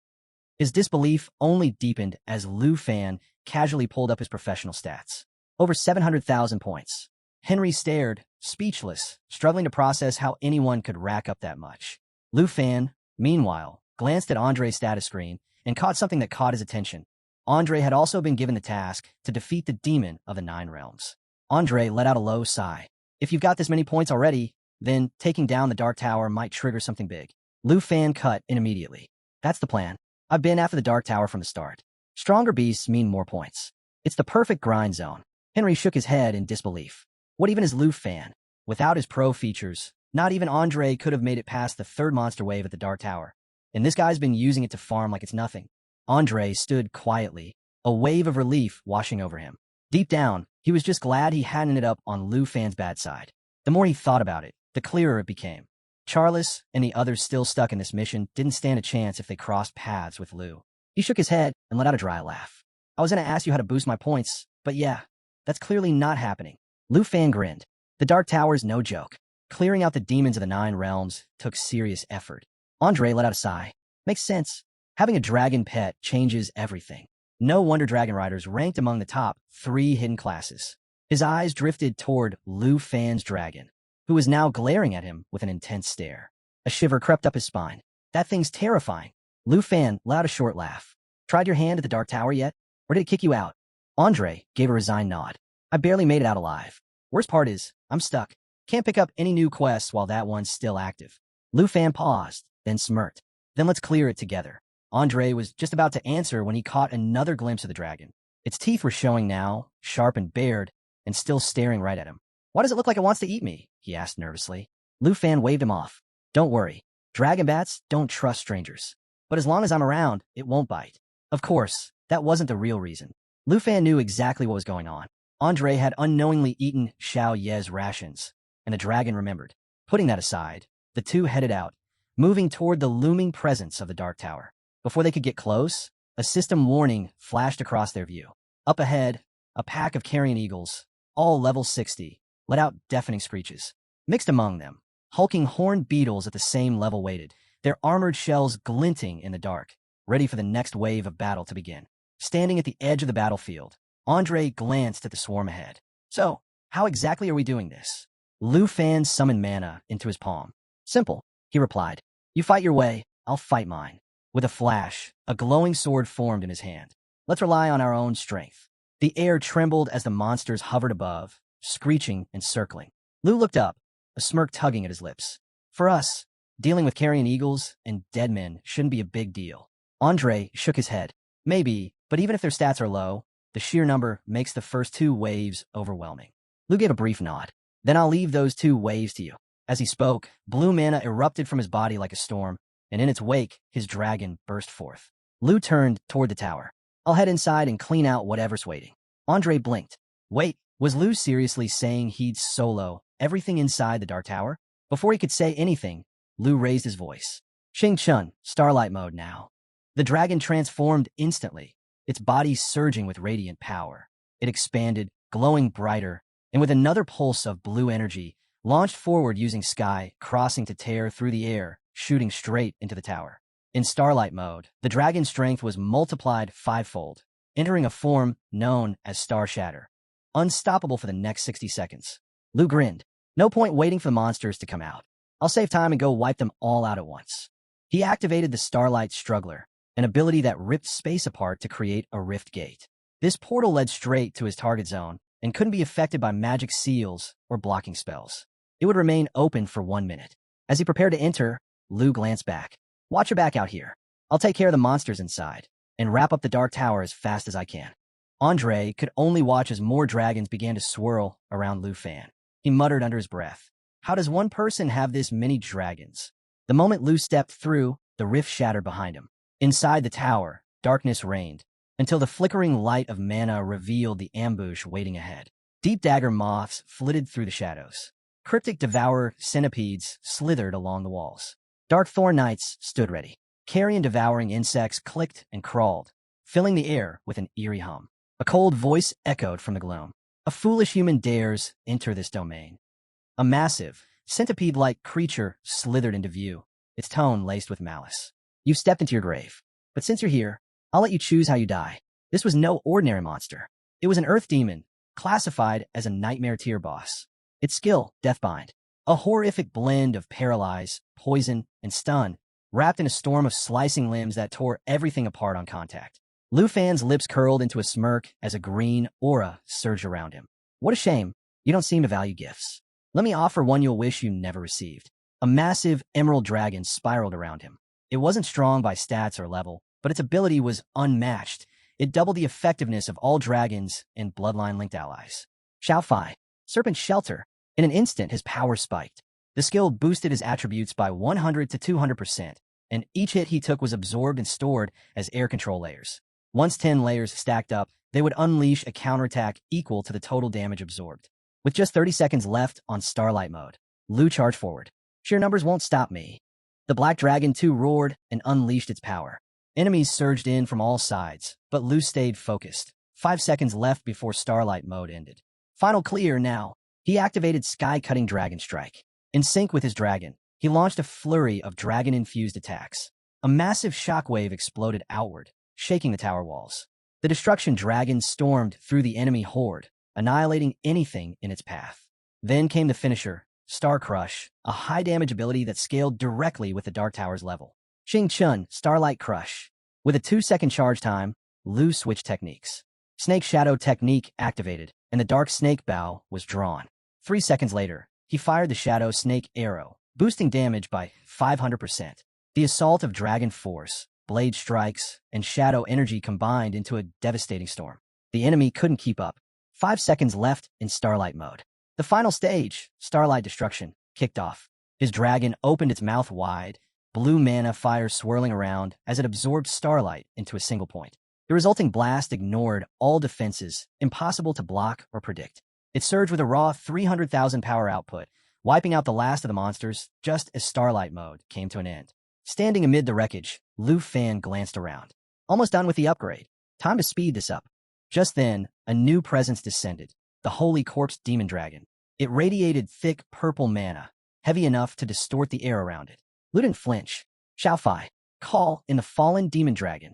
His disbelief only deepened as Lu Fan casually pulled up his professional stats. Over 700,000 points. Henry stared, speechless, struggling to process how anyone could rack up that much. Lu Fan, meanwhile, glanced at Andre's status screen and caught something that caught his attention. Andre had also been given the task to defeat the demon of the 9 realms. Andre let out a low sigh. "If you've got this many points already, then taking down the Dark Tower might trigger something big." Lu Fan cut in immediately. "That's the plan. I've been after the Dark Tower from the start. Stronger beasts mean more points. It's the perfect grind zone." Henry shook his head in disbelief. What even is Lu Fan? Without his pro features, not even Andre could have made it past the 3rd monster wave at the Dark Tower. And this guy's been using it to farm like it's nothing. Andre stood quietly, a wave of relief washing over him. Deep down, he was just glad he hadn't ended up on Lu Fan's bad side. The more he thought about it, the clearer it became. Charles and the others still stuck in this mission didn't stand a chance if they crossed paths with Lu. He shook his head and let out a dry laugh. "I was going to ask you how to boost my points, but yeah, that's clearly not happening." Lu Fan grinned. The Dark Tower's no joke. Clearing out the demons of the 9 realms took serious effort. Andre let out a sigh. Makes sense. Having a dragon pet changes everything. No wonder dragon riders ranked among the top 3 hidden classes. His eyes drifted toward Lu Fan's dragon, who was now glaring at him with an intense stare. A shiver crept up his spine. "That thing's terrifying." Lu Fan let out a short laugh. "Tried your hand at the Dark Tower yet? Or did it kick you out?" Andre gave a resigned nod. "I barely made it out alive. Worst part is, I'm stuck. Can't pick up any new quests while that one's still active." Lu Fan paused, then smirked. "Then let's clear it together." Andre was just about to answer when he caught another glimpse of the dragon. Its teeth were showing now, sharp and bared, and still staring right at him. "Why does it look like it wants to eat me?" he asked nervously. Lu Fan waved him off. "Don't worry. Dragon bats don't trust strangers." but as long as I'm around, it won't bite. Of course, that wasn't the real reason. Lu Fan knew exactly what was going on. Andre had unknowingly eaten Xiao Ye's rations, and the dragon remembered. Putting that aside, the two headed out, moving toward the looming presence of the Dark Tower. Before they could get close, a system warning flashed across their view. Up ahead, a pack of carrion eagles, all level 60, let out deafening screeches. Mixed among them, hulking horned beetles at the same level waited, their armored shells glinting in the dark, ready for the next wave of battle to begin. Standing at the edge of the battlefield, Andre glanced at the swarm ahead. So, how exactly are we doing this? Lu Fan summoned mana into his palm. Simple, he replied. You fight your way, I'll fight mine. With a flash, a glowing sword formed in his hand. Let's rely on our own strength. The air trembled as the monsters hovered above, screeching and circling. Lu looked up, a smirk tugging at his lips. For us, dealing with carrion eagles and dead men shouldn't be a big deal. Andre shook his head. Maybe, but even if their stats are low, the sheer number makes the first two waves overwhelming. Lu gave a brief nod. Then I'll leave those two waves to you. As he spoke, blue mana erupted from his body like a storm, and in its wake, his dragon burst forth. Lu turned toward the tower. I'll head inside and clean out whatever's waiting. Andre blinked. Wait, was Lu seriously saying he'd solo everything inside the Dark Tower? Before he could say anything, Lu raised his voice. Xing Chun, Starlight mode now. The dragon transformed instantly, its body surging with radiant power. It expanded, glowing brighter, and with another pulse of blue energy, launched forward using sky, crossing to tear through the air, shooting straight into the tower. In Starlight mode, the dragon's strength was multiplied fivefold, entering a form known as Star Shatter. Unstoppable for the next 60 seconds. Lu grinned. No point waiting for the monsters to come out. I'll save time and go wipe them all out at once. He activated the Starlight Struggler, an ability that ripped space apart to create a rift gate. This portal led straight to his target zone and couldn't be affected by magic seals or blocking spells. It would remain open for 1 minute. As he prepared to enter, Lu glanced back. Watch your back out here. I'll take care of the monsters inside and wrap up the Dark Tower as fast as I can. Andre could only watch as more dragons began to swirl around Lu Fan. He muttered under his breath. How does one person have this many dragons? The moment Lu stepped through, the rift shattered behind him. Inside the tower, darkness reigned, until the flickering light of mana revealed the ambush waiting ahead. Deep dagger moths flitted through the shadows. Cryptic devourer centipedes slithered along the walls. Dark thorn knights stood ready. Carrion-devouring insects clicked and crawled, filling the air with an eerie hum. A cold voice echoed from the gloom. A foolish human dares enter this domain. A massive, centipede-like creature slithered into view, its tone laced with malice. You've stepped into your grave, but since you're here, I'll let you choose how you die. This was no ordinary monster. It was an earth demon, classified as a nightmare tier boss. Its skill, Deathbind, a horrific blend of paralyze, poison, and stun, wrapped in a storm of slicing limbs that tore everything apart on contact. Lu Fan's lips curled into a smirk as a green aura surged around him. What a shame, you don't seem to value gifts. Let me offer one you'll wish you never received. A massive emerald dragon spiraled around him. It wasn't strong by stats or level, but its ability was unmatched. It doubled the effectiveness of all dragons and bloodline-linked allies. Xiao Fai, Serpent Shelter. In an instant, his power spiked. The skill boosted his attributes by 100 to 200%, and each hit he took was absorbed and stored as air control layers. Once 10 layers stacked up, they would unleash a counterattack equal to the total damage absorbed. With just 30 seconds left on Starlight mode, Lu charged forward. Sheer numbers won't stop me. The Black Dragon too roared and unleashed its power. Enemies surged in from all sides, but Lu stayed focused. 5 seconds left before Starlight mode ended. Final clear now. He activated Sky-Cutting Dragon Strike. In sync with his dragon, he launched a flurry of dragon-infused attacks. A massive shockwave exploded outward, shaking the tower walls. The destruction dragon stormed through the enemy horde, annihilating anything in its path. Then came the finisher, Star Crush, a high-damage ability that scaled directly with the Dark Tower's level. Xing Chun, Starlight Crush. With a 2-second charge time, Lu switched techniques. Snake Shadow technique activated, and the Dark Snake Bow was drawn. 3 seconds later, he fired the Shadow Snake Arrow, boosting damage by 500%. The assault of Dragon Force, Blade Strikes, and Shadow Energy combined into a devastating storm. The enemy couldn't keep up. 5 seconds left in Starlight mode. The final stage, Starlight Destruction, kicked off. His dragon opened its mouth wide, blue mana fire swirling around as it absorbed starlight into a single point. The resulting blast ignored all defenses, impossible to block or predict. It surged with a raw 300,000 power output, wiping out the last of the monsters just as Starlight Mode came to an end. Standing amid the wreckage, Lu Fan glanced around. Almost done with the upgrade. Time to speed this up. Just then, a new presence descended, the Holy Corpse Demon Dragon. It radiated thick purple mana, heavy enough to distort the air around it. Lu didn't flinch. Xiaofai, call in the fallen demon dragon.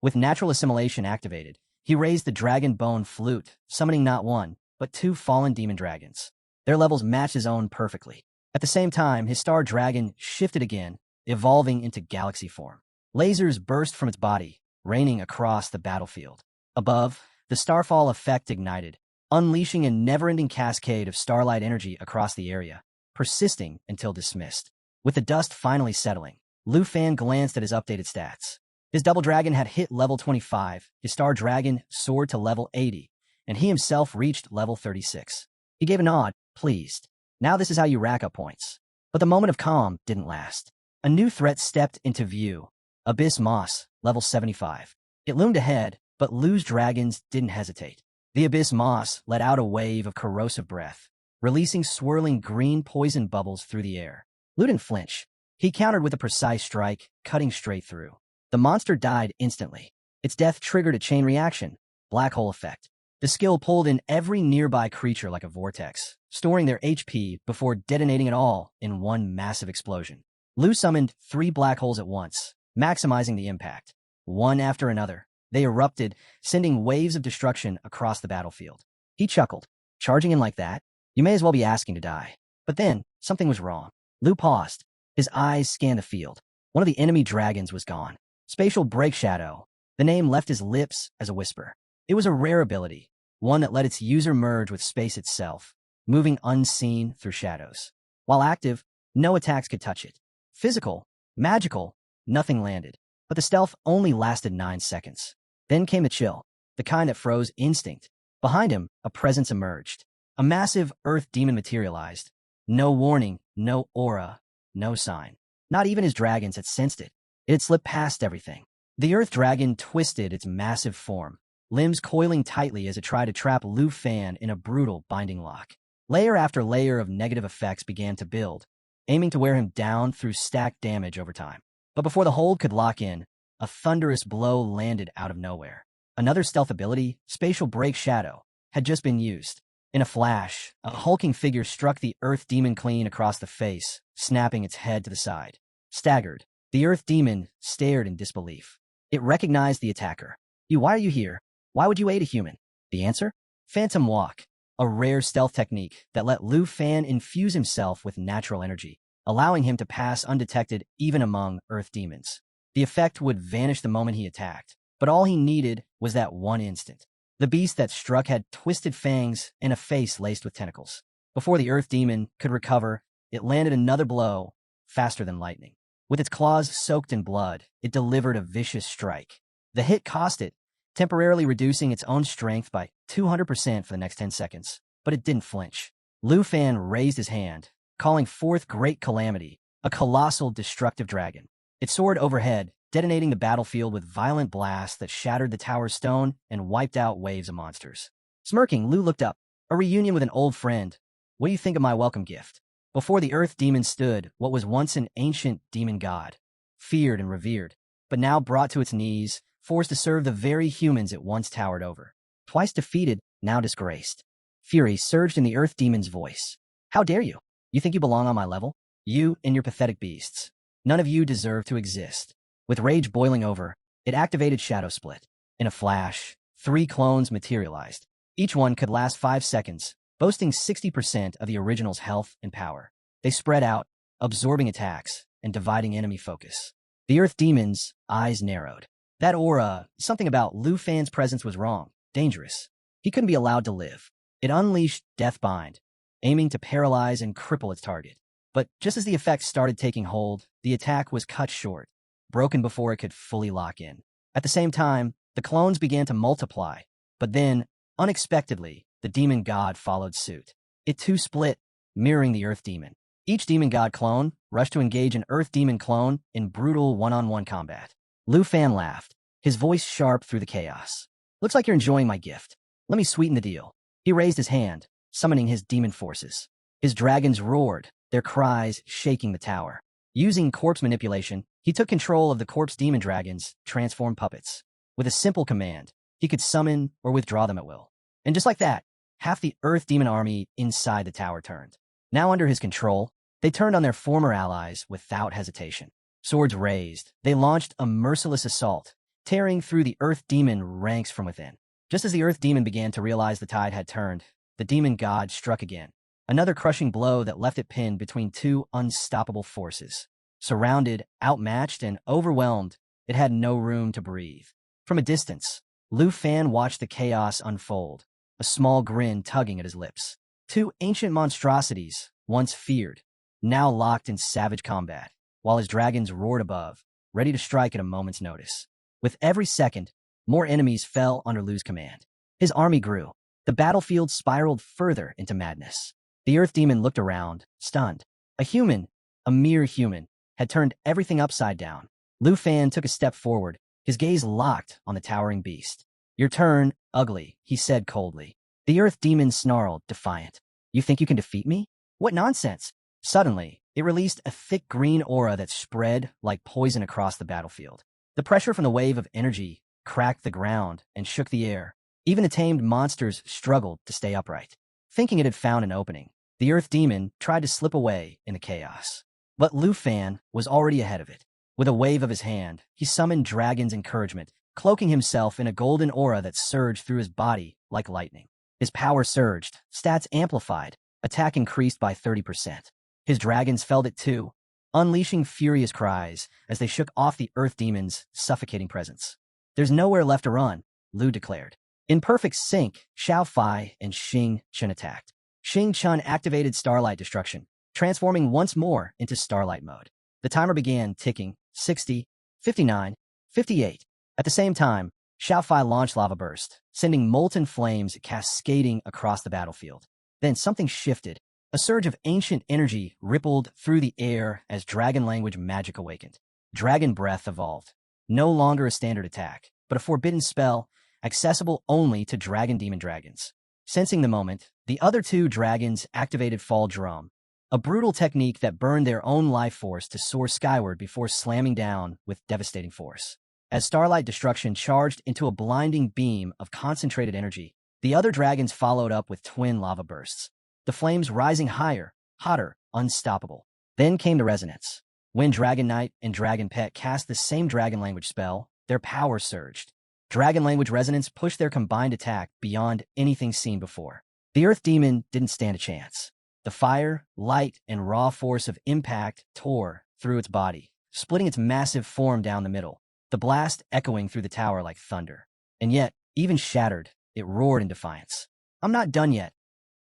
With natural assimilation activated, he raised the dragon bone flute, summoning not one, but two fallen demon dragons. Their levels matched his own perfectly. At the same time, his star dragon shifted again, evolving into galaxy form. Lasers burst from its body, raining across the battlefield. Above, the starfall effect ignited, unleashing a never-ending cascade of starlight energy across the area, persisting until dismissed. With the dust finally settling, Lu Fan glanced at his updated stats. His double dragon had hit level 25, his star dragon soared to level 80, and he himself reached level 36. He gave a nod, pleased. Now this is how you rack up points. But the moment of calm didn't last. A new threat stepped into view. Abyss Moss, level 75. It loomed ahead, but Lu's dragons didn't hesitate. The Abyss Moss let out a wave of corrosive breath, releasing swirling green poison bubbles through the air. Lu didn't flinch. He countered with a precise strike, cutting straight through. The monster died instantly. Its death triggered a chain reaction, black hole effect. The skill pulled in every nearby creature like a vortex, storing their HP before detonating it all in one massive explosion. Lu summoned 3 black holes at once, maximizing the impact. One after another, they erupted, sending waves of destruction across the battlefield. He chuckled. Charging in like that? You may as well be asking to die. But then, something was wrong. Lu paused. His eyes scanned the field. One of the enemy dragons was gone. Spatial Break Shadow. The name left his lips as a whisper. It was a rare ability, one that let its user merge with space itself, moving unseen through shadows. While active, no attacks could touch it. Physical, magical, nothing landed. But the stealth only lasted 9 seconds. Then came the chill, the kind that froze instinct. Behind him, a presence emerged. A massive earth demon materialized. No warning, no aura, no sign. Not even his dragons had sensed it. It had slipped past everything. The earth dragon twisted its massive form, limbs coiling tightly as it tried to trap Lu Fan in a brutal binding lock. Layer after layer of negative effects began to build, aiming to wear him down through stacked damage over time. But before the hold could lock in, a thunderous blow landed out of nowhere. Another stealth ability, Spatial Break Shadow, had just been used. In a flash, a hulking figure struck the earth demon clean across the face, snapping its head to the side. Staggered, the earth demon stared in disbelief. It recognized the attacker. Why are you here? Why would you aid a human? The answer? Phantom Walk, a rare stealth technique that let Lu Fan infuse himself with natural energy, allowing him to pass undetected even among earth demons. The effect would vanish the moment he attacked, but all he needed was that one instant. The beast that struck had twisted fangs and a face laced with tentacles. Before the earth demon could recover, it landed another blow, faster than lightning. With its claws soaked in blood, it delivered a vicious strike. The hit cost it, temporarily reducing its own strength by 200% for the next 10 seconds. But it didn't flinch. Lu Fan raised his hand, calling forth Great Calamity, a colossal destructive dragon. It soared overhead, detonating the battlefield with violent blasts that shattered the tower's stone and wiped out waves of monsters. Smirking, Lu looked up. A reunion with an old friend. What do you think of my welcome gift? Before the earth demon stood what was once an ancient demon god, feared and revered, but now brought to its knees, forced to serve the very humans it once towered over. Twice defeated, now disgraced. Fury surged in the earth demon's voice. How dare you? You think you belong on my level? You and your pathetic beasts. None of you deserve to exist. With rage boiling over, it activated Shadow Split. In a flash, 3 clones materialized. Each one could last 5 seconds, boasting 60% of the original's health and power. They spread out, absorbing attacks and dividing enemy focus. The earth demon's eyes narrowed. That aura, something about Lu Fan's presence was wrong, dangerous. He couldn't be allowed to live. It unleashed Deathbind, aiming to paralyze and cripple its target. But just as the effects started taking hold, the attack was cut short, broken before it could fully lock in. At the same time, the clones began to multiply, but then, unexpectedly, the demon god followed suit. It too split, mirroring the earth demon. Each demon god clone rushed to engage an earth demon clone in brutal one-on-one combat. Lu Fan laughed, his voice sharp through the chaos. Looks like you're enjoying my gift. Let me sweeten the deal. He raised his hand, summoning his demon forces. His dragons roared, their cries shaking the tower. Using corpse manipulation, he took control of the corpse demon dragons, transformed puppets. With a simple command, he could summon or withdraw them at will. And just like that, half the earth demon army inside the tower turned. Now under his control, they turned on their former allies without hesitation. Swords raised, they launched a merciless assault, tearing through the earth demon ranks from within. Just as the earth demon began to realize the tide had turned, the demon god struck again. Another crushing blow that left it pinned between two unstoppable forces. Surrounded, outmatched, and overwhelmed, it had no room to breathe. From a distance, Lu Fan watched the chaos unfold, a small grin tugging at his lips. Two ancient monstrosities, once feared, now locked in savage combat, while his dragons roared above, ready to strike at a moment's notice. With every second, more enemies fell under Lu's command. His army grew. The battlefield spiraled further into madness. The earth demon looked around, stunned. A human, a mere human, had turned everything upside down. Lu Fan took a step forward, his gaze locked on the towering beast. Your turn, ugly, he said coldly. The earth demon snarled, defiant. You think you can defeat me? What nonsense! Suddenly, it released a thick green aura that spread like poison across the battlefield. The pressure from the wave of energy cracked the ground and shook the air. Even the tamed monsters struggled to stay upright. Thinking it had found an opening, the earth demon tried to slip away in the chaos. But Lu Fan was already ahead of it. With a wave of his hand, he summoned Dragon's encouragement, cloaking himself in a golden aura that surged through his body like lightning. His power surged, stats amplified, attack increased by 30%. His dragons felt it too, unleashing furious cries as they shook off the earth demon's suffocating presence. There's nowhere left to run, Lu declared. In perfect sync, Xiao Fai and Xing Chun attacked. Xing Chun activated Starlight Destruction, transforming once more into Starlight mode. The timer began ticking, 60, 59, 58. At the same time, Xiao Fai launched Lava Burst, sending molten flames cascading across the battlefield. Then something shifted. A surge of ancient energy rippled through the air as dragon language magic awakened. Dragon Breath evolved. No longer a standard attack, but a forbidden spell accessible only to dragon demon dragons. Sensing the moment, the other two dragons activated Fall Drum, a brutal technique that burned their own life force to soar skyward before slamming down with devastating force. As Starlight Destruction charged into a blinding beam of concentrated energy, the other dragons followed up with twin lava bursts, the flames rising higher, hotter, unstoppable. Then came the resonance. When Dragon Knight and Dragon Pet cast the same dragon language spell, their power surged. Dragon language resonance pushed their combined attack beyond anything seen before. The Earth Demon didn't stand a chance. The fire, light, and raw force of impact tore through its body, splitting its massive form down the middle, the blast echoing through the tower like thunder. And yet, even shattered, it roared in defiance. I'm not done yet.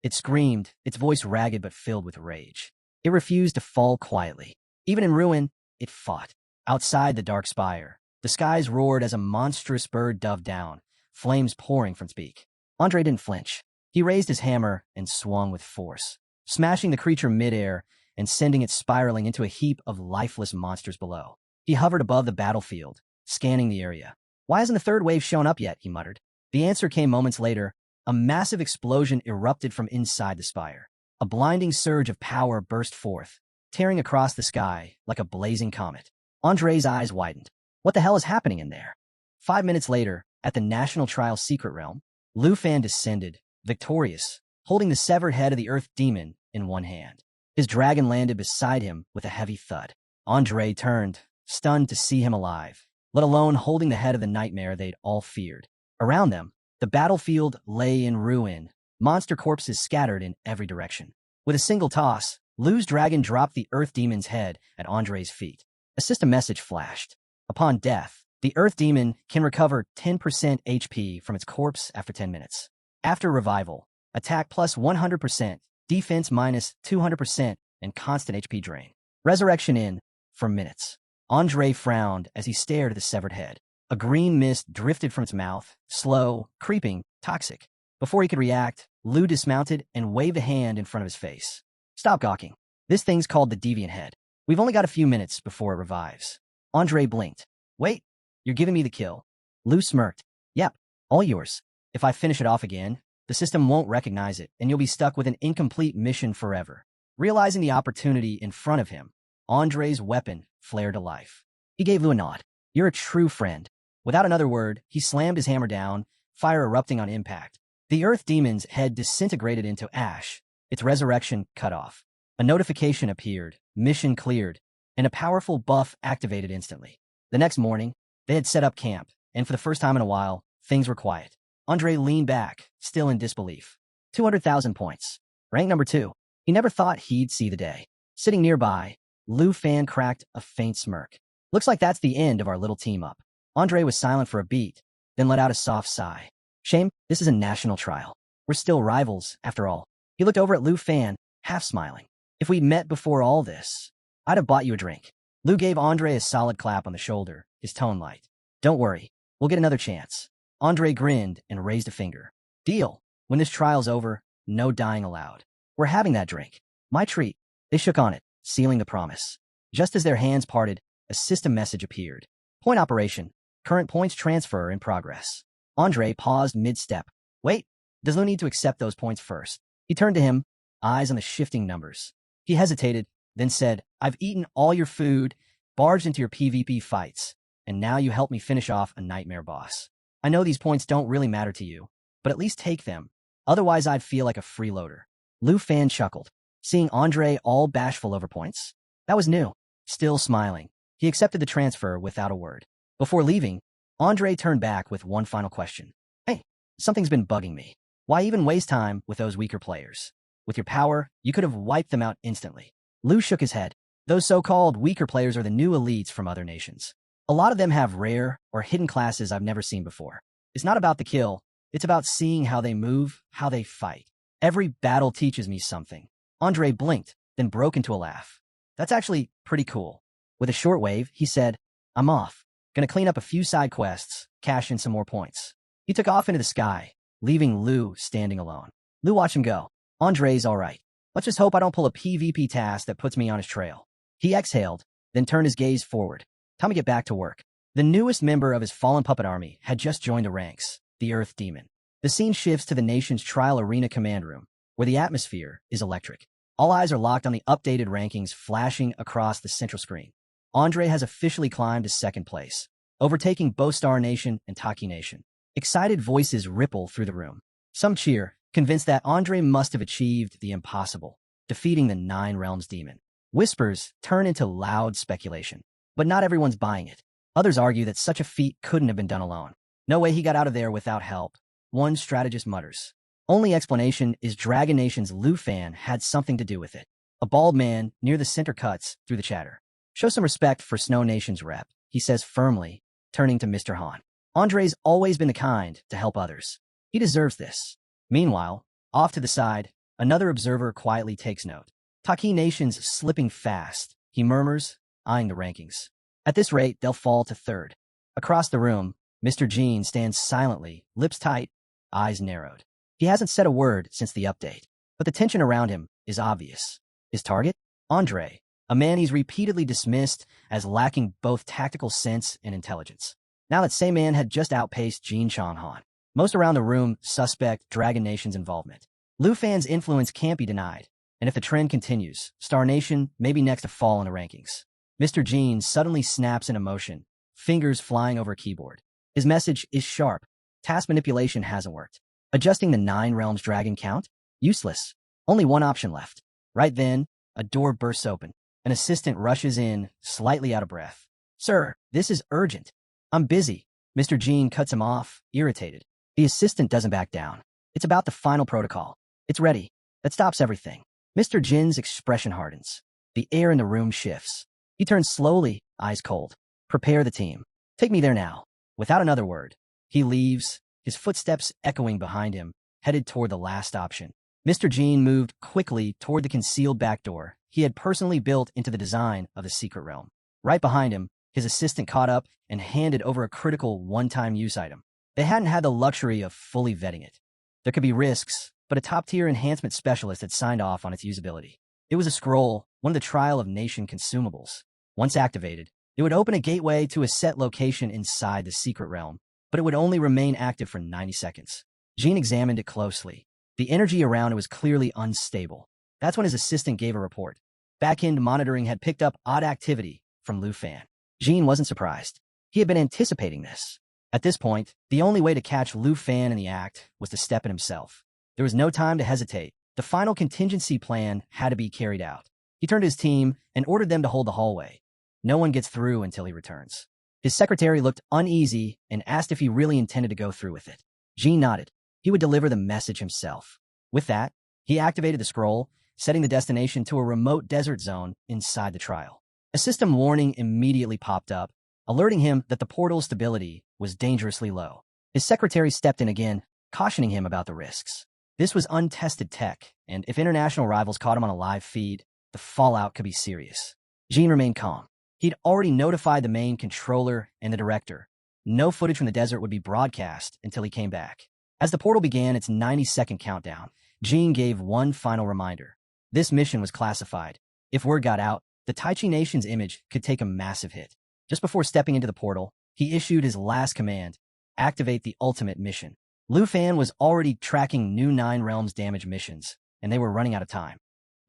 It screamed, its voice ragged but filled with rage. It refused to fall quietly. Even in ruin, it fought. Outside the dark spire, the skies roared as a monstrous bird dove down, flames pouring from its beak. Andre didn't flinch. He raised his hammer and swung with force, smashing the creature midair and sending it spiraling into a heap of lifeless monsters below. He hovered above the battlefield, scanning the area. Why hasn't the third wave shown up yet? He muttered. The answer came moments later. A massive explosion erupted from inside the spire. A blinding surge of power burst forth, tearing across the sky like a blazing comet. Andre's eyes widened. What the hell is happening in there? 5 minutes later, at the National Trial Secret Realm, Lu Fan descended, victorious, holding the severed head of the Earth Demon in one hand. His dragon landed beside him with a heavy thud. Andre turned, stunned to see him alive, let alone holding the head of the nightmare they'd all feared. Around them, the battlefield lay in ruin, monster corpses scattered in every direction. With a single toss, Lu's dragon dropped the Earth Demon's head at Andre's feet. A system message flashed. Upon death, the Earth Demon can recover 10% HP from its corpse after 10 minutes. After revival, attack plus 100%, defense minus 200%, and constant HP drain. Resurrection in for minutes. Andre frowned as he stared at the severed head. A green mist drifted from its mouth, slow, creeping, toxic. Before he could react, Lu dismounted and waved a hand in front of his face. Stop gawking. This thing's called the deviant head. We've only got a few minutes before it revives. Andre blinked. Wait, you're giving me the kill. Lou smirked. Yep, all yours. If I finish it off again, the system won't recognize it, and you'll be stuck with an incomplete mission forever. Realizing the opportunity in front of him, Andre's weapon flared to life. He gave Lou a nod. You're a true friend. Without another word, he slammed his hammer down, fire erupting on impact. The Earth Demon's head disintegrated into ash, its resurrection cut off. A notification appeared, mission cleared, and a powerful buff activated instantly. The next morning, they had set up camp, and for the first time in a while, things were quiet. Andre leaned back, still in disbelief. 200,000 points. Rank number 2. He never thought he'd see the day. Sitting nearby, Lou Fan cracked a faint smirk. Looks like that's the end of our little team-up. Andre was silent for a beat, then let out a soft sigh. Shame, this is a national trial. We're still rivals, after all. He looked over at Lou Fan, half smiling. If we'd met before all this, I'd have bought you a drink. Lou gave Andre a solid clap on the shoulder, his tone light. Don't worry, we'll get another chance. Andre grinned and raised a finger. Deal. When this trial's over, no dying allowed. We're having that drink. My treat. They shook on it, sealing the promise. Just as their hands parted, a system message appeared. Point operation. Current points transfer in progress. Andre paused mid-step. Wait, does Lou need to accept those points first? He turned to him, eyes on the shifting numbers. He hesitated, then said, I've eaten all your food, barged into your PvP fights, and now you help me finish off a nightmare boss. I know these points don't really matter to you, but at least take them. Otherwise, I'd feel like a freeloader. Lou Fan chuckled, seeing Andre all bashful over points. That was new. Still smiling, he accepted the transfer without a word. Before leaving, Andre turned back with one final question. Hey, something's been bugging me. Why even waste time with those weaker players? With your power, you could have wiped them out instantly. Lou shook his head. Those so-called weaker players are the new elites from other nations. A lot of them have rare or hidden classes I've never seen before. It's not about the kill. It's about seeing how they move, how they fight. Every battle teaches me something. Andre blinked, then broke into a laugh. That's actually pretty cool. With a short wave, he said, I'm off. Gonna clean up a few side quests, cash in some more points. He took off into the sky, leaving Lou standing alone. Lou watched him go. Andre's all right. Let's just hope I don't pull a PvP task that puts me on his trail. He exhaled, then turned his gaze forward. Time to get back to work. The newest member of his fallen puppet army had just joined the ranks, the Earth Demon. The scene shifts to the nation's trial arena command room, where the atmosphere is electric. All eyes are locked on the updated rankings flashing across the central screen. Andre has officially climbed to second place, overtaking both Star Nation and Taki Nation. Excited voices ripple through the room. Some cheer, convinced that Andre must have achieved the impossible, defeating the Nine Realms demon. Whispers turn into loud speculation, but not everyone's buying it. Others argue that such a feat couldn't have been done alone. No way he got out of there without help. One strategist mutters. Only explanation is Dragon Nation's Lou Fan had something to do with it. A bald man near the center cuts through the chatter. Show some respect for Snow Nation's rep, he says firmly, turning to Mr. Han. Andre's always been the kind to help others. He deserves this. Meanwhile, off to the side, another observer quietly takes note. Taki Nation's slipping fast, he murmurs, eyeing the rankings. At this rate, they'll fall to third. Across the room, Mr. Jean stands silently, lips tight, eyes narrowed. He hasn't said a word since the update, but the tension around him is obvious. His target? Andre, a man he's repeatedly dismissed as lacking both tactical sense and intelligence. Now that same man had just outpaced Jean Han. Most around the room suspect Dragon Nation's involvement. Lou Fan's influence can't be denied, and if the trend continues, Star Nation may be next to fall in the rankings. Mr. Jean suddenly snaps into motion, fingers flying over a keyboard. His message is sharp. Task manipulation hasn't worked. Adjusting the Nine Realms dragon count? Useless. Only one option left. Right then, a door bursts open. An assistant rushes in, slightly out of breath. Sir, this is urgent. I'm busy. Mr. Jean cuts him off, irritated. The assistant doesn't back down. It's about the final protocol. It's ready. That stops everything. Mr. Jin's expression hardens. The air in the room shifts. He turns slowly, eyes cold. Prepare the team. Take me there now. Without another word, he leaves, his footsteps echoing behind him, headed toward the last option. Mr. Jean moved quickly toward the concealed back door he had personally built into the design of the secret realm. Right behind him, his assistant caught up and handed over a critical one-time use item. They hadn't had the luxury of fully vetting it. There could be risks, but a top-tier enhancement specialist had signed off on its usability. It was a scroll, one of the Trial of Nation consumables. Once activated, it would open a gateway to a set location inside the secret realm, but it would only remain active for 90 seconds. Jean examined it closely. The energy around it was clearly unstable. That's when his assistant gave a report. Back-end monitoring had picked up odd activity from Lu Fan. Jean wasn't surprised. He had been anticipating this. At this point, the only way to catch Lu Fan in the act was to step in himself. There was no time to hesitate. The final contingency plan had to be carried out. He turned to his team and ordered them to hold the hallway. No one gets through until he returns. His secretary looked uneasy and asked if he really intended to go through with it. Jean nodded. He would deliver the message himself. With that, he activated the scroll, setting the destination to a remote desert zone inside the trial. A system warning immediately popped up, alerting him that the portal's stability was dangerously low. His secretary stepped in again, cautioning him about the risks. This was untested tech, and if international rivals caught him on a live feed, the fallout could be serious. Jean remained calm. He'd already notified the main controller and the director. No footage from the desert would be broadcast until he came back. As the portal began its 90-second countdown, Jean gave one final reminder. This mission was classified. If word got out, the Taichi Nation's image could take a massive hit. Just before stepping into the portal, he issued his last command: activate the ultimate mission. Lu Fan was already tracking new Nine Realms damage missions, and they were running out of time.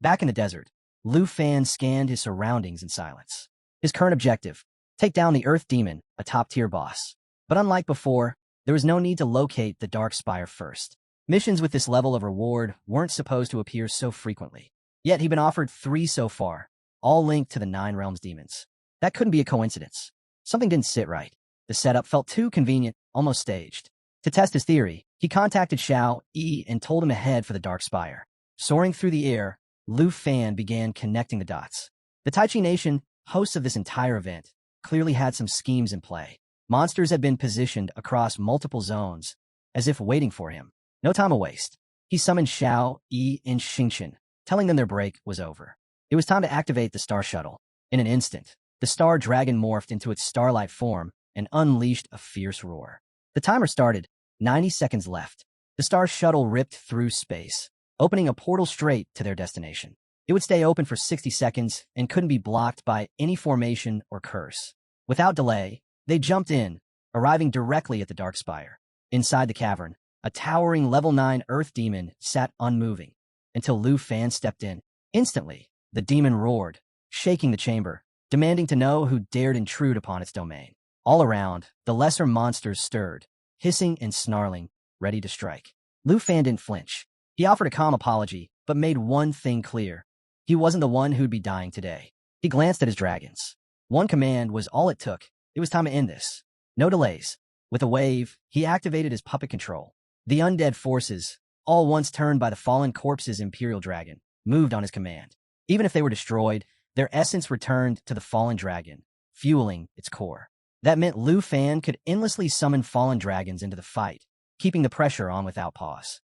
Back in the desert, Lu Fan scanned his surroundings in silence. His current objective: take down the Earth Demon, a top-tier boss. But unlike before, there was no need to locate the Dark Spire first. Missions with this level of reward weren't supposed to appear so frequently. Yet he'd been offered 3 so far, all linked to the Nine Realms demons. That couldn't be a coincidence. Something didn't sit right. The setup felt too convenient, almost staged. To test his theory, he contacted Xiao Yi and told him to head for the Dark Spire. Soaring through the air, Lu Fan began connecting the dots. The Taichi Nation, hosts of this entire event, clearly had some schemes in play. Monsters had been positioned across multiple zones, as if waiting for him. No time to waste. He summoned Xiao Yi and Xingchen, telling them their break was over. It was time to activate the Star Shuttle. In an instant, the Star Dragon morphed into its starlight form and unleashed a fierce roar. The timer started. 90 seconds left. The Star Shuttle ripped through space, opening a portal straight to their destination. It would stay open for 60 seconds and couldn't be blocked by any formation or curse. Without delay, they jumped in, arriving directly at the Dark Spire. Inside the cavern, a towering level 9 Earth Demon sat unmoving, until Lu Fan stepped in. Instantly, the demon roared, shaking the chamber, demanding to know who dared intrude upon its domain. All around, the lesser monsters stirred, hissing and snarling, ready to strike. Lu Fan didn't flinch. He offered a calm apology, but made one thing clear. He wasn't the one who'd be dying today. He glanced at his dragons. One command was all it took. It was time to end this. No delays. With a wave, he activated his puppet control. The undead forces, all once turned by the fallen corpse's Imperial Dragon, moved on his command. Even if they were destroyed, their essence returned to the fallen dragon, fueling its core. That meant Lu Fan could endlessly summon fallen dragons into the fight, keeping the pressure on without pause.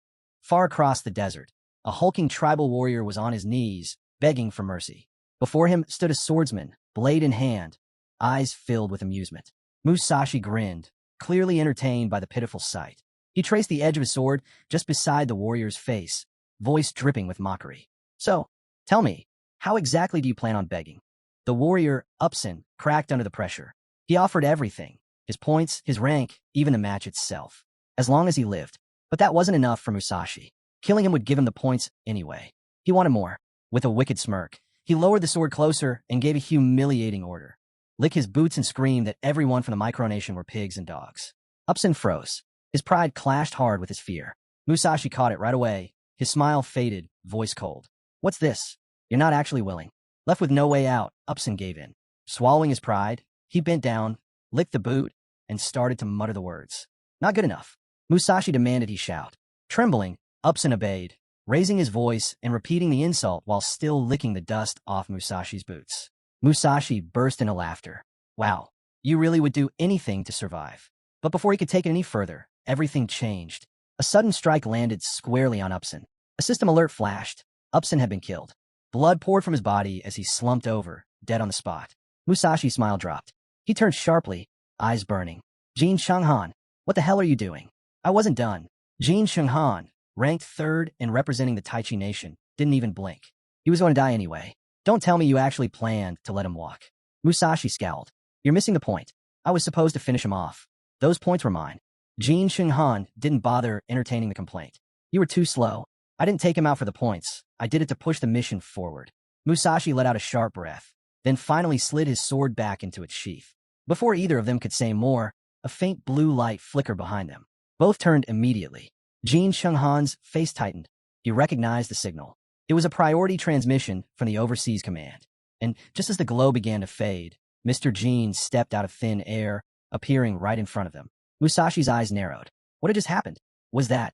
Far across the desert, a hulking tribal warrior was on his knees, begging for mercy. Before him stood a swordsman, blade in hand, eyes filled with amusement. Musashi grinned, clearly entertained by the pitiful sight. He traced the edge of his sword just beside the warrior's face, voice dripping with mockery. "So, tell me, how exactly do you plan on begging?" The warrior, Upson, cracked under the pressure. He offered everything, his points, his rank, even the match itself, as long as he lived. But that wasn't enough for Musashi. Killing him would give him the points anyway. He wanted more. With a wicked smirk, he lowered the sword closer and gave a humiliating order. Lick his boots and scream that everyone from the Micronation were pigs and dogs. Upson froze. His pride clashed hard with his fear. Musashi caught it right away. His smile faded, voice cold. "What's this? You're not actually willing." Left with no way out, Upson gave in. Swallowing his pride, he bent down, licked the boot, and started to mutter the words. "Not good enough." Musashi demanded he shout. Trembling, Upson obeyed, raising his voice and repeating the insult while still licking the dust off Musashi's boots. Musashi burst into laughter. "Wow, you really would do anything to survive." But before he could take it any further, everything changed. A sudden strike landed squarely on Upson. A system alert flashed. Upson had been killed. Blood poured from his body as he slumped over, dead on the spot. Musashi's smile dropped. He turned sharply, eyes burning. "Jin Shenghan, what the hell are you doing?" "I wasn't done." Jin Shenghan, ranked 3rd and representing the Taichi Nation, didn't even blink. He was going to die anyway. Don't tell me you actually planned to let him walk. Musashi scowled. You're missing the point. I was supposed to finish him off. Those points were mine. Jin Shenghan didn't bother entertaining the complaint. You were too slow. I didn't take him out for the points. I did it to push the mission forward. Musashi let out a sharp breath, then finally slid his sword back into its sheath. Before either of them could say more, a faint blue light flickered behind them. Both turned immediately. Jin Shenghan's face tightened. He recognized the signal. It was a priority transmission from the Overseas Command. And just as the glow began to fade, Mr. Jin stepped out of thin air, appearing right in front of them. Musashi's eyes narrowed. What had just happened? Was that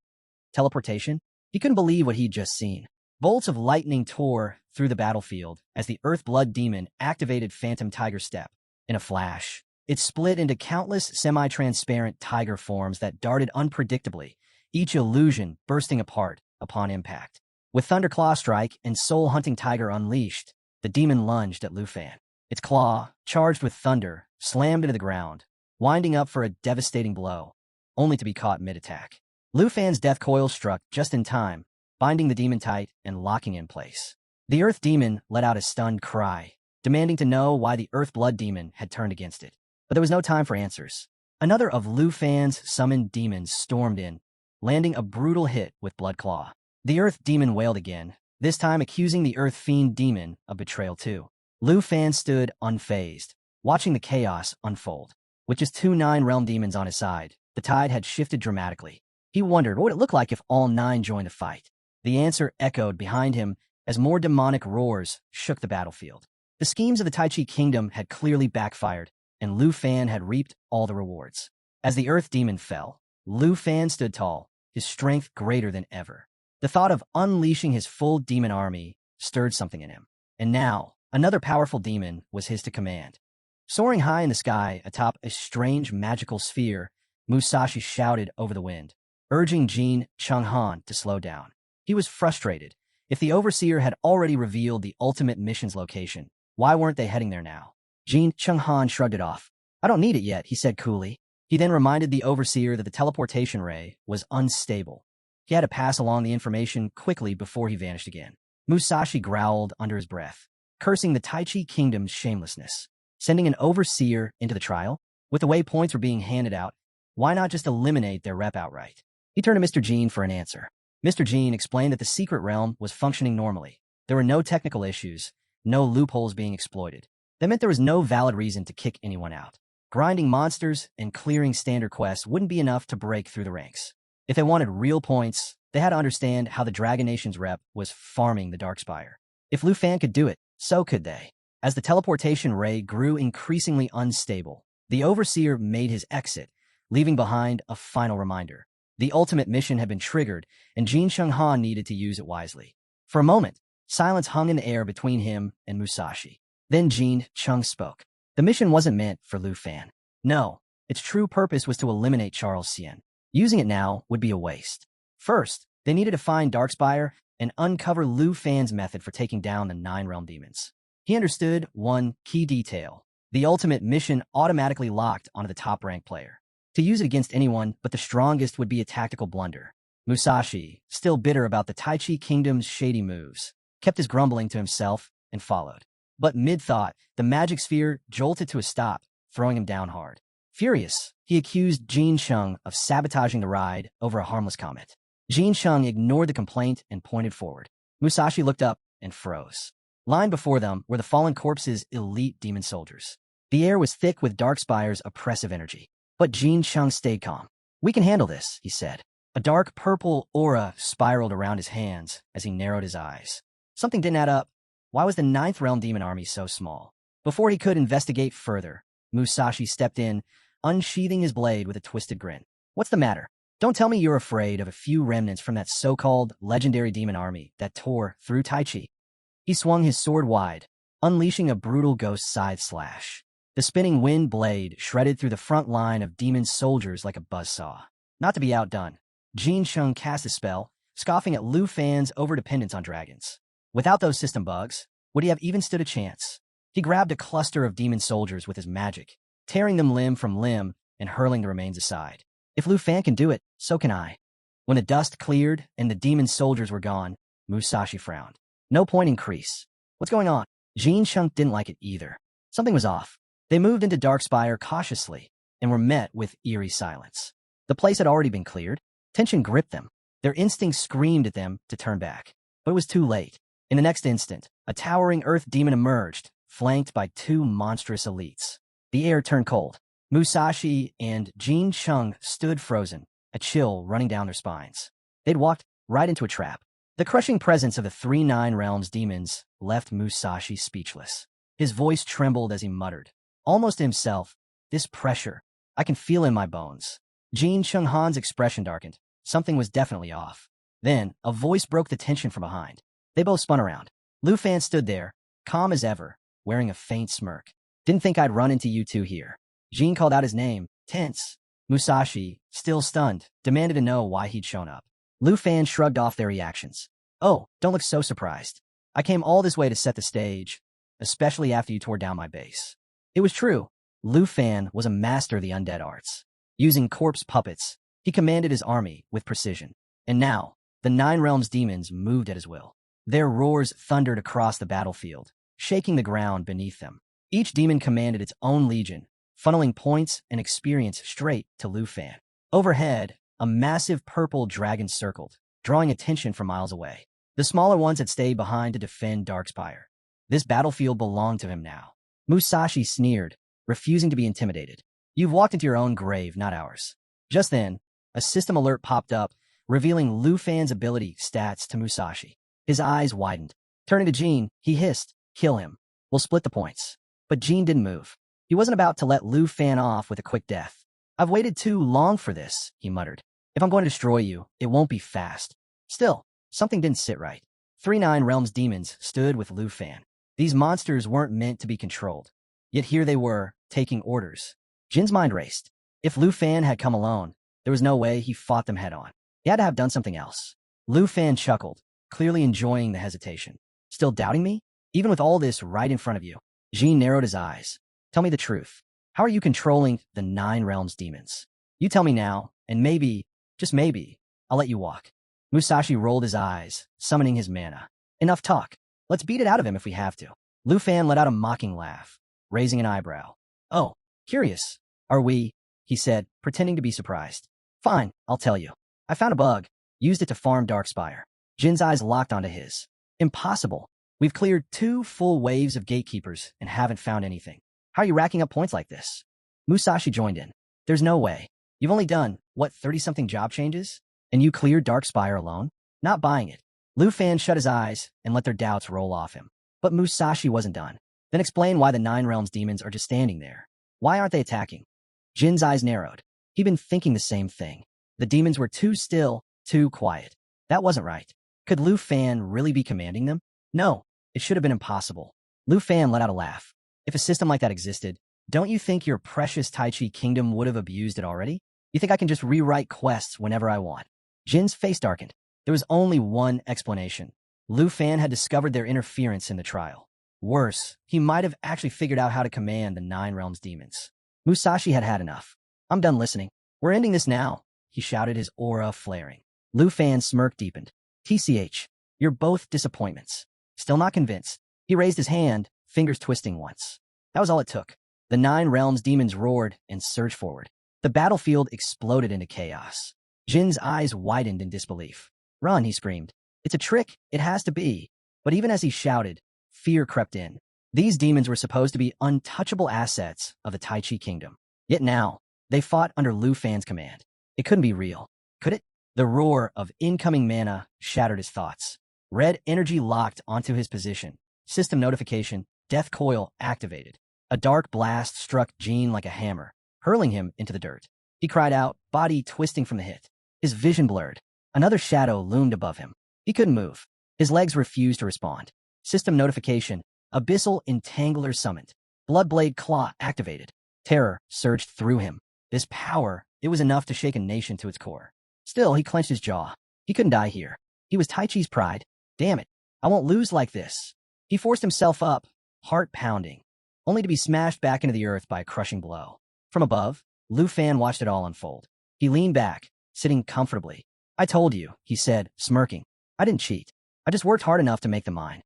teleportation? He couldn't believe what he'd just seen. Bolts of lightning tore through the battlefield as the Earth Blood Demon activated Phantom Tiger Step. In a flash, it split into countless semi-transparent tiger forms that darted unpredictably, each illusion bursting apart upon impact. With Thunderclaw Strike and Soul Hunting Tiger unleashed, the demon lunged at Lu Fan. Its claw, charged with thunder, slammed into the ground, winding up for a devastating blow, only to be caught mid-attack. Lu Fan's death coil struck just in time, binding the demon tight and locking in place. The Earth Demon let out a stunned cry, demanding to know why the Earth Blood Demon had turned against it. But there was no time for answers. Another of Lu Fan's summoned demons stormed in, landing a brutal hit with Blood Claw. The Earth Demon wailed again, this time accusing the Earth Fiend Demon of betrayal too. Lu Fan stood unfazed, watching the chaos unfold. With just 2 9-realm demons on his side, the tide had shifted dramatically. He wondered what it would look like if all 9 joined the fight. The answer echoed behind him as more demonic roars shook the battlefield. The schemes of the Tai Chi Kingdom had clearly backfired, and Lu Fan had reaped all the rewards. As the Earth Demon fell, Lu Fan stood tall, his strength greater than ever. The thought of unleashing his full demon army stirred something in him. And now, another powerful demon was his to command. Soaring high in the sky atop a strange magical sphere, Musashi shouted over the wind, urging Jin Shenghan to slow down. He was frustrated. If the Overseer had already revealed the ultimate mission's location, why weren't they heading there now? Jin Shenghan shrugged it off. I don't need it yet, he said coolly. He then reminded the Overseer that the teleportation ray was unstable. He had to pass along the information quickly before he vanished again. Musashi growled under his breath, cursing the Tai Chi Kingdom's shamelessness. Sending an Overseer into the trial? With the way points were being handed out, why not just eliminate their rep outright? He turned to Mr. Jin for an answer. Mr. Jin explained that the secret realm was functioning normally. There were no technical issues, no loopholes being exploited. That meant there was no valid reason to kick anyone out. Grinding monsters and clearing standard quests wouldn't be enough to break through the ranks. If they wanted real points, they had to understand how the Dragon Nation's rep was farming the Darkspire. If Lu Fan could do it, so could they. As the teleportation ray grew increasingly unstable, the Overseer made his exit, leaving behind a final reminder. The ultimate mission had been triggered, and Jin Shenghan needed to use it wisely. For a moment, silence hung in the air between him and Musashi. Then Jin Chung spoke. The mission wasn't meant for Lu Fan. No, its true purpose was to eliminate Charles Hsien. Using it now would be a waste. First, they needed to find Darkspire and uncover Lu Fan's method for taking down the 9-realm demons. He understood one key detail. The ultimate mission automatically locked onto the top-ranked player. To use it against anyone but the strongest would be a tactical blunder. Musashi, still bitter about the Tai Chi Kingdom's shady moves, kept his grumbling to himself and followed. But mid-thought, the magic sphere jolted to a stop, throwing him down hard. Furious, he accused Jin Sheng of sabotaging the ride over a harmless comet. Jin Sheng ignored the complaint and pointed forward. Musashi looked up and froze. Lying before them were the fallen corpse's elite demon soldiers. The air was thick with Darkspire's oppressive energy. But Jin Sheng stayed calm. We can handle this, he said. A dark purple aura spiraled around his hands as he narrowed his eyes. Something didn't add up. Why was the 9th realm demon army so small? Before he could investigate further, Musashi stepped in, unsheathing his blade with a twisted grin. What's the matter? Don't tell me you're afraid of a few remnants from that so-called legendary demon army that tore through Tai Chi. He swung his sword wide, unleashing a brutal ghost scythe slash. The spinning wind blade shredded through the front line of demon soldiers like a buzzsaw. Not to be outdone, Jin Sheng cast a spell, scoffing at Lu Fan's overdependence on dragons. Without those system bugs, would he have even stood a chance? He grabbed a cluster of demon soldiers with his magic, tearing them limb from limb and hurling the remains aside. If Lu Fan can do it, so can I. When the dust cleared and the demon soldiers were gone, Musashi frowned. No point in crease. What's going on? Jin Chung didn't like it either. Something was off. They moved into Darkspire cautiously and were met with eerie silence. The place had already been cleared. Tension gripped them. Their instincts screamed at them to turn back. But it was too late. In the next instant, a towering earth demon emerged, flanked by two monstrous elites. The air turned cold. Musashi and Jin Chung stood frozen, a chill running down their spines. They'd walked right into a trap. The crushing presence of the three Nine Realms demons left Musashi speechless. His voice trembled as he muttered, almost to himself, "This pressure, I can feel in my bones." Jin Chung Han's expression darkened. Something was definitely off. Then, a voice broke the tension from behind. They both spun around. Lu Fan stood there, calm as ever, wearing a faint smirk. "Didn't think I'd run into you two here." Jin called out his name, tense. Musashi, still stunned, demanded to know why he'd shown up. Lu Fan shrugged off their reactions. "Oh, don't look so surprised. I came all this way to set the stage, especially after you tore down my base." It was true. Lu Fan was a master of the undead arts. Using corpse puppets, he commanded his army with precision. And now, the Nine Realms demons moved at his will. Their roars thundered across the battlefield, shaking the ground beneath them. Each demon commanded its own legion, funneling points and experience straight to Lu Fan. Overhead, a massive purple dragon circled, drawing attention from miles away. The smaller ones had stayed behind to defend Darkspire. This battlefield belonged to him now. Musashi sneered, refusing to be intimidated. "You've walked into your own grave, not ours." Just then, a system alert popped up, revealing Lu Fan's ability stats to Musashi. His eyes widened. Turning to Jin, he hissed, "Kill him. We'll split the points." But Jin didn't move. He wasn't about to let Lu Fan off with a quick death. "I've waited too long for this," he muttered. "If I'm going to destroy you, it won't be fast." Still, something didn't sit right. Three Nine Realms demons stood with Lu Fan. These monsters weren't meant to be controlled. Yet here they were, taking orders. Jin's mind raced. If Lu Fan had come alone, there was no way he fought them head-on. He had to have done something else. Lu Fan chuckled, clearly enjoying the hesitation. "Still doubting me? Even with all this right in front of you?" Jin narrowed his eyes. "Tell me the truth. How are you controlling the Nine Realms demons? You tell me now, and maybe, just maybe, I'll let you walk." Musashi rolled his eyes, summoning his mana. "Enough talk. Let's beat it out of him if we have to." Lu Fan let out a mocking laugh, raising an eyebrow. "Oh, curious. Are we?" he said, pretending to be surprised. "Fine, I'll tell you. I found a bug. Used it to farm Darkspire." Jin's eyes locked onto his. "Impossible. We've cleared 2 full waves of gatekeepers and haven't found anything. How are you racking up points like this?" Musashi joined in. "There's no way. You've only done, 30-something job changes? And you cleared Darkspire alone? Not buying it." Lu Fan shut his eyes and let their doubts roll off him. But Musashi wasn't done. "Then explain why the Nine Realms demons are just standing there. Why aren't they attacking?" Jin's eyes narrowed. He'd been thinking the same thing. The demons were too still, too quiet. That wasn't right. Could Lu Fan really be commanding them? No, it should have been impossible. Lu Fan let out a laugh. "If a system like that existed, don't you think your precious Tai Chi kingdom would have abused it already? You think I can just rewrite quests whenever I want?" Jin's face darkened. There was only one explanation. Lu Fan had discovered their interference in the trial. Worse, he might have actually figured out how to command the Nine Realms demons. Musashi had had enough. "I'm done listening. We're ending this now," he shouted, his aura flaring. Lu Fan's smirk deepened. "TCH, you're both disappointments." Still not convinced, he raised his hand, fingers twisting once. That was all it took. The Nine Realms demons roared and surged forward. The battlefield exploded into chaos. Jin's eyes widened in disbelief. "Run," he screamed. "It's a trick. It has to be." But even as he shouted, fear crept in. These demons were supposed to be untouchable assets of the Tai Chi kingdom. Yet now, they fought under Lu Fan's command. It couldn't be real, could it? The roar of incoming mana shattered his thoughts. Red energy locked onto his position. System notification, death coil activated. A dark blast struck Jin like a hammer, hurling him into the dirt. He cried out, body twisting from the hit. His vision blurred. Another shadow loomed above him. He couldn't move. His legs refused to respond. System notification, abyssal entangler summoned. Bloodblade claw activated. Terror surged through him. This power, it was enough to shake a nation to its core. Still, he clenched his jaw. He couldn't die here. He was Tai Chi's pride. Damn it, I won't lose like this. He forced himself up, heart pounding, only to be smashed back into the earth by a crushing blow. From above, Lu Fan watched it all unfold. He leaned back, sitting comfortably. "I told you," he said, smirking. "I didn't cheat. I just worked hard enough to make them mine."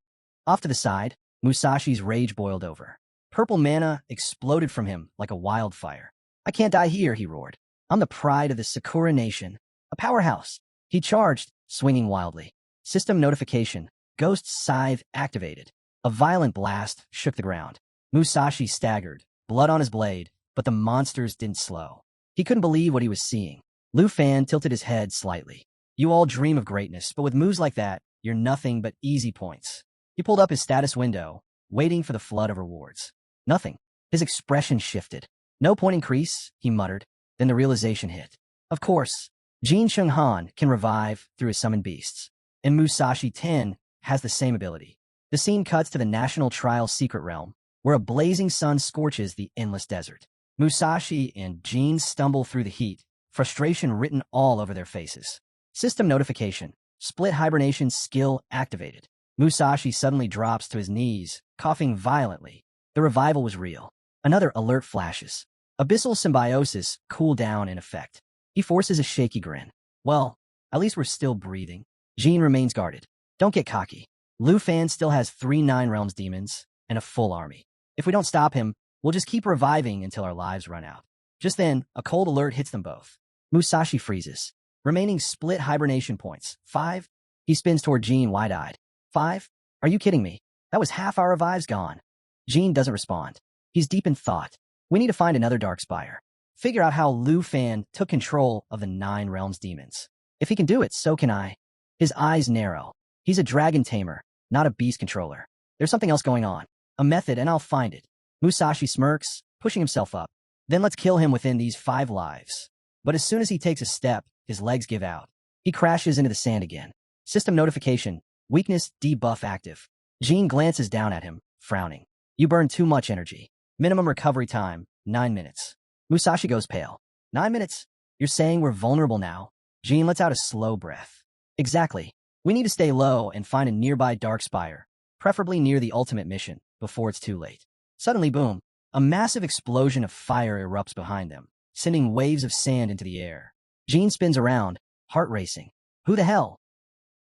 Off to the side, Musashi's rage boiled over. Purple mana exploded from him like a wildfire. I can't die here, he roared. I'm the pride of the Sakura Nation. A powerhouse. He charged, swinging wildly. System notification. Ghost Scythe activated. A violent blast shook the ground. Musashi staggered, blood on his blade, but the monsters didn't slow. He couldn't believe what he was seeing. Lu Fan tilted his head slightly. You all dream of greatness, but with moves like that, you're nothing but easy points. He pulled up his status window, waiting for the flood of rewards. Nothing. His expression shifted. No point increase, he muttered. Then the realization hit. Of course, Jin Chunghan can revive through his summoned beasts, and Musashi 10 has the same ability. The scene cuts to the National Trial Secret Realm, where a blazing sun scorches the endless desert. Musashi and Jin stumble through the heat, frustration written all over their faces. System notification. Split hibernation skill activated. Musashi suddenly drops to his knees, coughing violently. The revival was real. Another alert flashes. Abyssal symbiosis cool down in effect. He forces a shaky grin. Well, at least we're still breathing. Jin remains guarded. Don't get cocky. Lu Fan still has 3 Nine Realms demons and a full army. If we don't stop him, we'll just keep reviving until our lives run out. Just then, a cold alert hits them both. Musashi freezes. Remaining split hibernation points. 5. He spins toward Jin wide-eyed. 5? Are you kidding me? That was half our revives gone. Jin doesn't respond. He's deep in thought. We need to find another Darkspire. Figure out how Lu Fan took control of the 9 Realms demons. If he can do it, so can I. His eyes narrow. He's a dragon tamer, not a beast controller. There's something else going on. A method, and I'll find it. Musashi smirks, pushing himself up. Then let's kill him within these 5 lives. But as soon as he takes a step, his legs give out. He crashes into the sand again. System notification. Weakness debuff active. Jin glances down at him, frowning. You burn too much energy. Minimum recovery time, 9 minutes. Musashi goes pale. 9 minutes? You're saying we're vulnerable now? Jin lets out a slow breath. Exactly. We need to stay low and find a nearby Darkspire, preferably near the ultimate mission, before it's too late. Suddenly, boom, a massive explosion of fire erupts behind them, sending waves of sand into the air. Jin spins around, heart racing. Who the hell?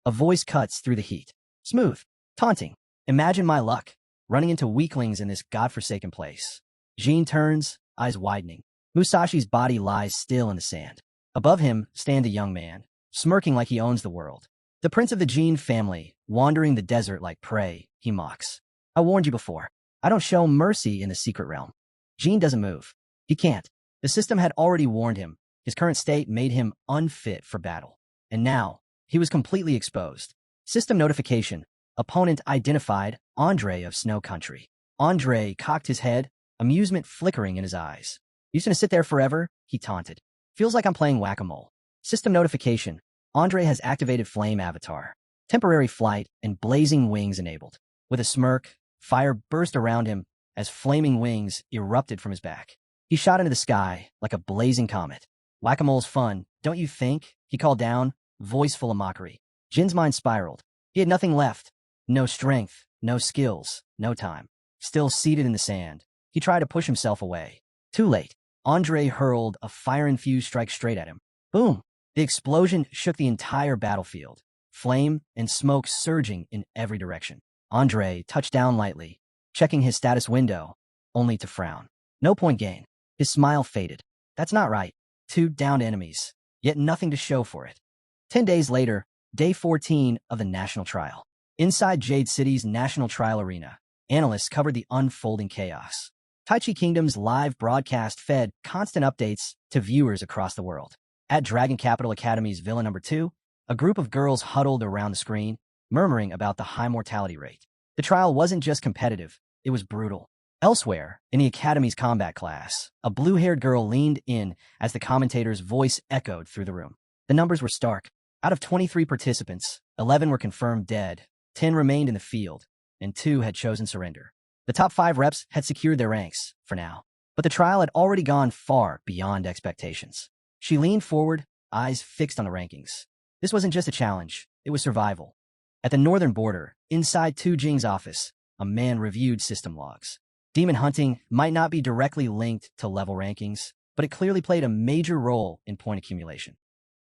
A voice cuts through the heat. Smooth. Taunting. Imagine my luck, running into weaklings in this godforsaken place. Jin turns, eyes widening. Musashi's body lies still in the sand. Above him stands a young man, smirking like he owns the world. The prince of the Jin family, wandering the desert like prey, he mocks. I warned you before. I don't show mercy in the secret realm. Jin doesn't move. He can't. The system had already warned him. His current state made him unfit for battle. And now, he was completely exposed. System notification. Opponent identified, Andre of Snow Country. Andre cocked his head, amusement flickering in his eyes. You gonna sit there forever? He taunted. Feels like I'm playing whack-a-mole. System notification. Andre has activated Flame Avatar. Temporary flight and blazing wings enabled. With a smirk, fire burst around him as flaming wings erupted from his back. He shot into the sky like a blazing comet. Whack-a-mole's fun, don't you think? He called down, voice full of mockery. Jin's mind spiraled. He had nothing left. No strength, no skills, no time. Still seated in the sand, he tried to push himself away. Too late. Andre hurled a fire-infused strike straight at him. Boom! The explosion shook the entire battlefield. Flame and smoke surging in every direction. Andre touched down lightly, checking his status window, only to frown. No point gain. His smile faded. That's not right. 2 downed enemies, yet nothing to show for it. 10 days later, day 14 of the national trial. Inside Jade City's National Trial Arena, analysts covered the unfolding chaos. Taichi Kingdom's live broadcast fed constant updates to viewers across the world. At Dragon Capital Academy's Villa No. 2, a group of girls huddled around the screen, murmuring about the high mortality rate. The trial wasn't just competitive, it was brutal. Elsewhere, in the Academy's combat class, a blue-haired girl leaned in as the commentator's voice echoed through the room. The numbers were stark. Out of 23 participants, 11 were confirmed dead, 10 remained in the field, and 2 had chosen surrender. The top 5 reps had secured their ranks, for now. But the trial had already gone far beyond expectations. She leaned forward, eyes fixed on the rankings. This wasn't just a challenge, it was survival. At the northern border, inside Tu Jing's office, a man reviewed system logs. Demon hunting might not be directly linked to level rankings, but it clearly played a major role in point accumulation.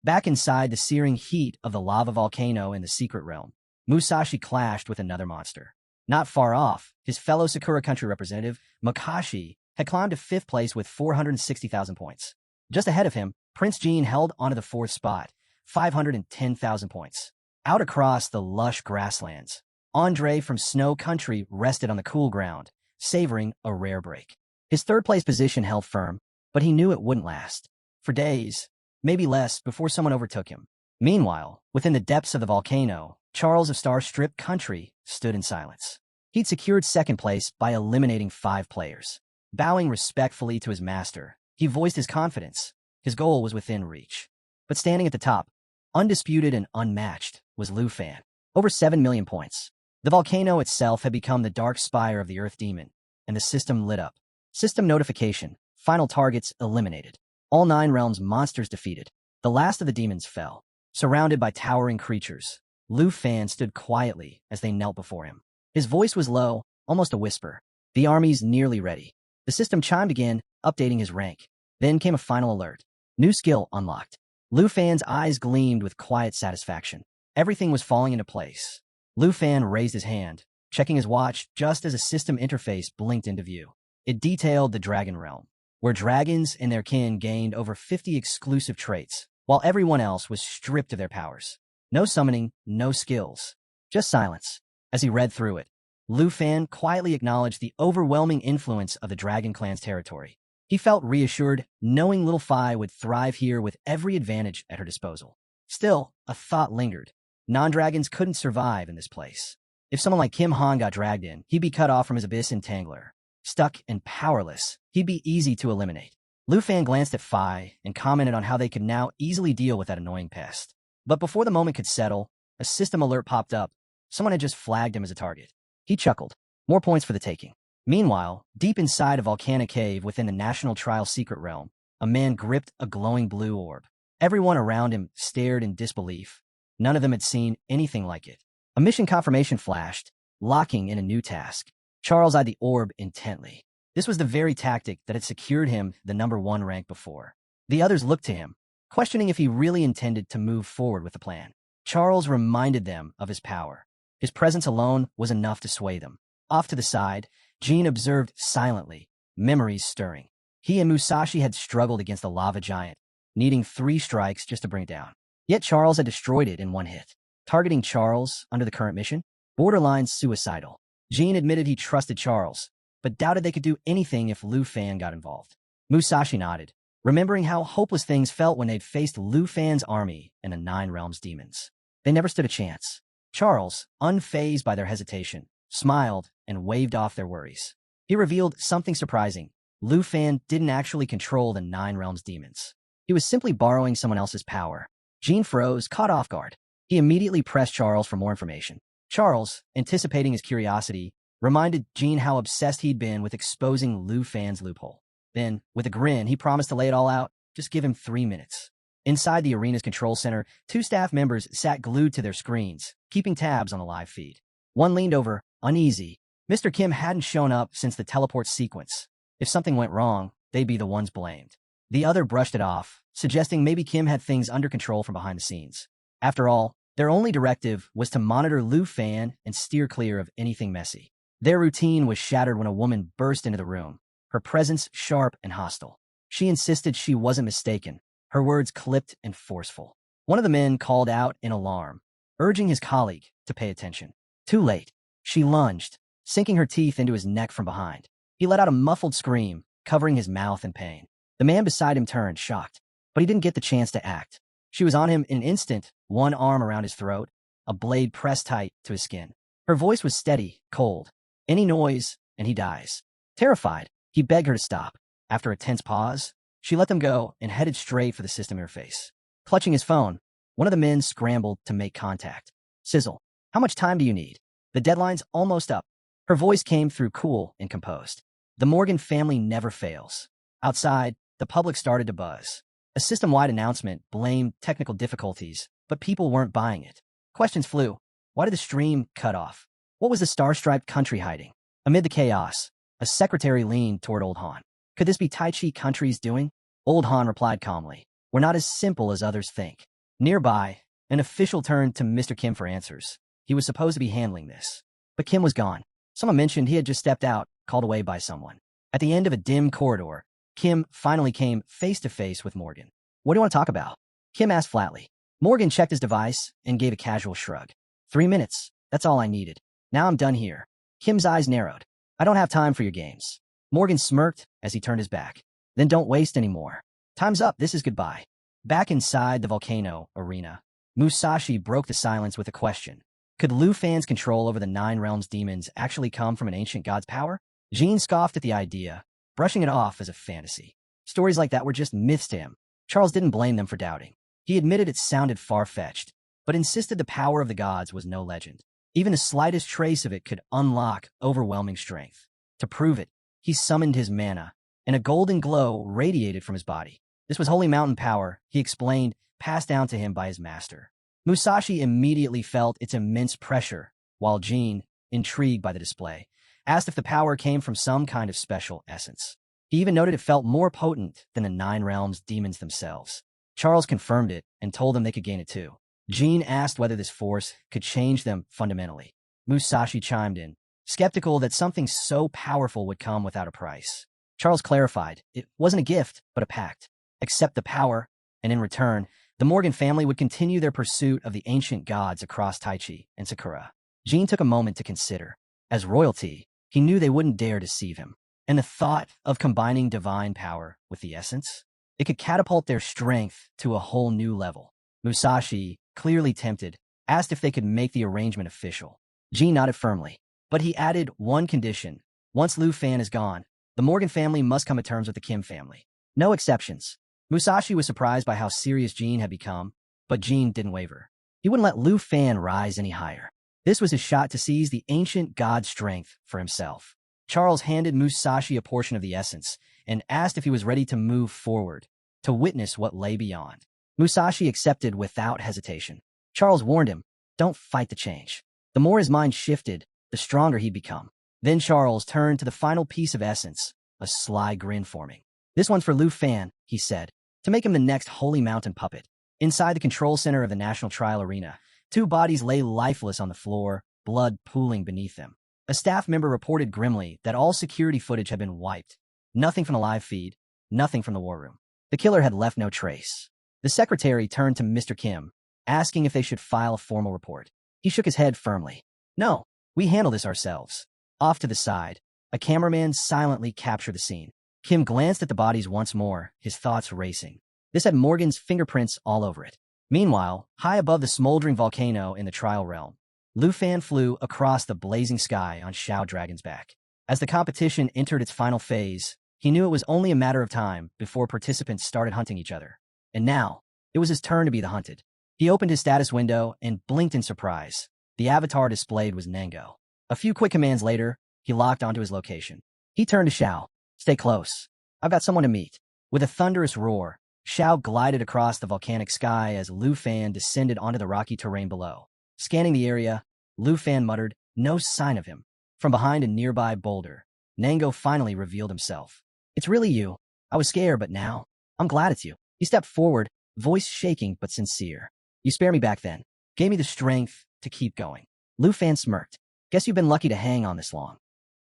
Back inside the searing heat of the lava volcano in the secret realm, Musashi clashed with another monster. Not far off, his fellow Sakura Country representative, Makashi, had climbed to 5th place with 460,000 points. Just ahead of him, Prince Jean held onto the 4th spot, 510,000 points. Out across the lush grasslands, Andre from Snow Country rested on the cool ground, savoring a rare break. His 3rd-place position held firm, but he knew it wouldn't last. For days, maybe less, before someone overtook him. Meanwhile, within the depths of the volcano, Charles of Star Strip Country stood in silence. He'd secured 2nd place by eliminating 5 players. Bowing respectfully to his master, he voiced his confidence. His goal was within reach. But standing at the top, undisputed and unmatched, was Lu Fan. Over 7 million points. The volcano itself had become the dark spire of the Earth Demon, and the system lit up. System notification. Final targets eliminated. All 9 realms monsters defeated. The last of the demons fell. Surrounded by towering creatures, Lu Fan stood quietly as they knelt before him. His voice was low, almost a whisper. The army's nearly ready. The system chimed again, updating his rank. Then came a final alert. New skill unlocked. Lu Fan's eyes gleamed with quiet satisfaction. Everything was falling into place. Lu Fan raised his hand, checking his watch just as a system interface blinked into view. It detailed the Dragon Realm, where dragons and their kin gained over 50 exclusive traits, while everyone else was stripped of their powers. No summoning, no skills, just silence. As he read through it, Lu Fan quietly acknowledged the overwhelming influence of the Dragon Clan's territory. He felt reassured, knowing Little Phi would thrive here with every advantage at her disposal. Still, a thought lingered. Non-dragons couldn't survive in this place. If someone like Kim Han got dragged in, he'd be cut off from his abyss entangler. Stuck and powerless, he'd be easy to eliminate. Lu Fan glanced at Phi and commented on how they could now easily deal with that annoying pest. But before the moment could settle, a system alert popped up. Someone had just flagged him as a target. He chuckled. More points for the taking. Meanwhile, deep inside a volcanic cave within the National Trial Secret Realm, a man gripped a glowing blue orb. Everyone around him stared in disbelief. None of them had seen anything like it. A mission confirmation flashed, locking in a new task. Charles eyed the orb intently. This was the very tactic that had secured him the #1 rank before. The others looked to him, questioning if he really intended to move forward with the plan. Charles reminded them of his power. His presence alone was enough to sway them. Off to the side, Jean observed silently, memories stirring. He and Musashi had struggled against the lava giant, needing 3 strikes just to bring it down. Yet Charles had destroyed it in 1 hit. Targeting Charles under the current mission? Borderline suicidal. Jean admitted he trusted Charles, but doubted they could do anything if Lu Fan got involved. Musashi nodded, remembering how hopeless things felt when they'd faced Lu Fan's army and the 9 realms demons. They never stood a chance. Charles, unfazed by their hesitation, smiled and waved off their worries. He revealed something surprising. Lu Fan didn't actually control the 9 realms demons. He was simply borrowing someone else's power. Jean froze, caught off guard. He immediately pressed Charles for more information. Charles, anticipating his curiosity, reminded Jean how obsessed he'd been with exposing Lu Fan's loophole. Then, with a grin, he promised to lay it all out. Just give him 3 minutes. Inside the arena's control center, 2 staff members sat glued to their screens, keeping tabs on the live feed. One leaned over, uneasy. Mr. Kim hadn't shown up since the teleport sequence. If something went wrong, they'd be the ones blamed. The other brushed it off, suggesting maybe Kim had things under control from behind the scenes. After all, their only directive was to monitor Lu Fan and steer clear of anything messy. Their routine was shattered when a woman burst into the room, her presence sharp and hostile. She insisted she wasn't mistaken, her words clipped and forceful. One of the men called out in alarm, urging his colleague to pay attention. Too late. She lunged, sinking her teeth into his neck from behind. He let out a muffled scream, covering his mouth in pain. The man beside him turned, shocked, but he didn't get the chance to act. She was on him in an instant, one arm around his throat, a blade pressed tight to his skin. Her voice was steady, cold. Any noise, and he dies. Terrified, he begged her to stop. After a tense pause, she let them go and headed straight for the system interface. Clutching his phone, one of the men scrambled to make contact. Sizzle, how much time do you need? The deadline's almost up. Her voice came through cool and composed. The Morgan family never fails. Outside, the public started to buzz. A system-wide announcement blamed technical difficulties, but people weren't buying it. Questions flew. Why did the stream cut off? What was the star-striped country hiding? Amid the chaos, a secretary leaned toward Old Han. Could this be Tai Chi Country's doing? Old Han replied calmly. We're not as simple as others think. Nearby, an official turned to Mr. Kim for answers. He was supposed to be handling this. But Kim was gone. Someone mentioned he had just stepped out, called away by someone. At the end of a dim corridor, Kim finally came face to face with Morgan. What do you want to talk about? Kim asked flatly. Morgan checked his device and gave a casual shrug. 3 minutes. That's all I needed. Now I'm done here. Kim's eyes narrowed. I don't have time for your games. Morgan smirked as he turned his back. Then don't waste any more. Time's up. This is goodbye. Back inside the volcano arena, Musashi broke the silence with a question. Could Lu Fan's control over the Nine Realms demons actually come from an ancient god's power? Jean scoffed at the idea, brushing it off as a fantasy. Stories like that were just myths to him. Charles didn't blame them for doubting. He admitted it sounded far-fetched, but insisted the power of the gods was no legend. Even the slightest trace of it could unlock overwhelming strength. To prove it, he summoned his mana, and a golden glow radiated from his body. This was holy mountain power, he explained, passed down to him by his master. Musashi immediately felt its immense pressure, while Jean, intrigued by the display, asked if the power came from some kind of special essence. He even noted it felt more potent than the Nine Realms demons themselves. Charles confirmed it and told them they could gain it too. Jean asked whether this force could change them fundamentally. Musashi chimed in, skeptical that something so powerful would come without a price. Charles clarified, it wasn't a gift, but a pact. Accept the power, and in return, the Morgan family would continue their pursuit of the ancient gods across Taichi and Sakura. Jean took a moment to consider. As royalty, he knew they wouldn't dare deceive him. And the thought of combining divine power with the essence? It could catapult their strength to a whole new level. Musashi, clearly tempted, asked if they could make the arrangement official. Jean nodded firmly, but he added one condition. Once Lu Fan is gone, the Morgan family must come to terms with the Kim family. No exceptions. Musashi was surprised by how serious Jean had become, but Jean didn't waver. He wouldn't let Lu Fan rise any higher. This was his shot to seize the ancient god's strength for himself. Charles handed Musashi a portion of the essence and asked if he was ready to move forward, to witness what lay beyond. Musashi accepted without hesitation. Charles warned him, don't fight the change. The more his mind shifted, the stronger he'd become. Then Charles turned to the final piece of essence, a sly grin forming. This one's for Lu Fan, he said, to make him the next holy mountain puppet. Inside the control center of the National Trial Arena, 2 bodies lay lifeless on the floor, blood pooling beneath them. A staff member reported grimly that all security footage had been wiped. Nothing from the live feed, nothing from the war room. The killer had left no trace. The secretary turned to Mr. Kim, asking if they should file a formal report. He shook his head firmly. No, we handle this ourselves. Off to the side, a cameraman silently captured the scene. Kim glanced at the bodies once more, his thoughts racing. This had Morgan's fingerprints all over it. Meanwhile, high above the smoldering volcano in the trial realm, Lu Fan flew across the blazing sky on Xiao Dragon's back. As the competition entered its final phase, he knew it was only a matter of time before participants started hunting each other. And now, it was his turn to be the hunted. He opened his status window and blinked in surprise. The avatar displayed was Nango. A few quick commands later, he locked onto his location. He turned to Xiao. Stay close. I've got someone to meet. With a thunderous roar, Xiao glided across the volcanic sky as Lu Fan descended onto the rocky terrain below. Scanning the area, Lu Fan muttered, no sign of him. From behind a nearby boulder, Nango finally revealed himself. It's really you. I was scared, but now, I'm glad it's you. He stepped forward, voice shaking but sincere. You spared me back then. Gave me the strength to keep going. Lu Fan smirked. Guess you've been lucky to hang on this long.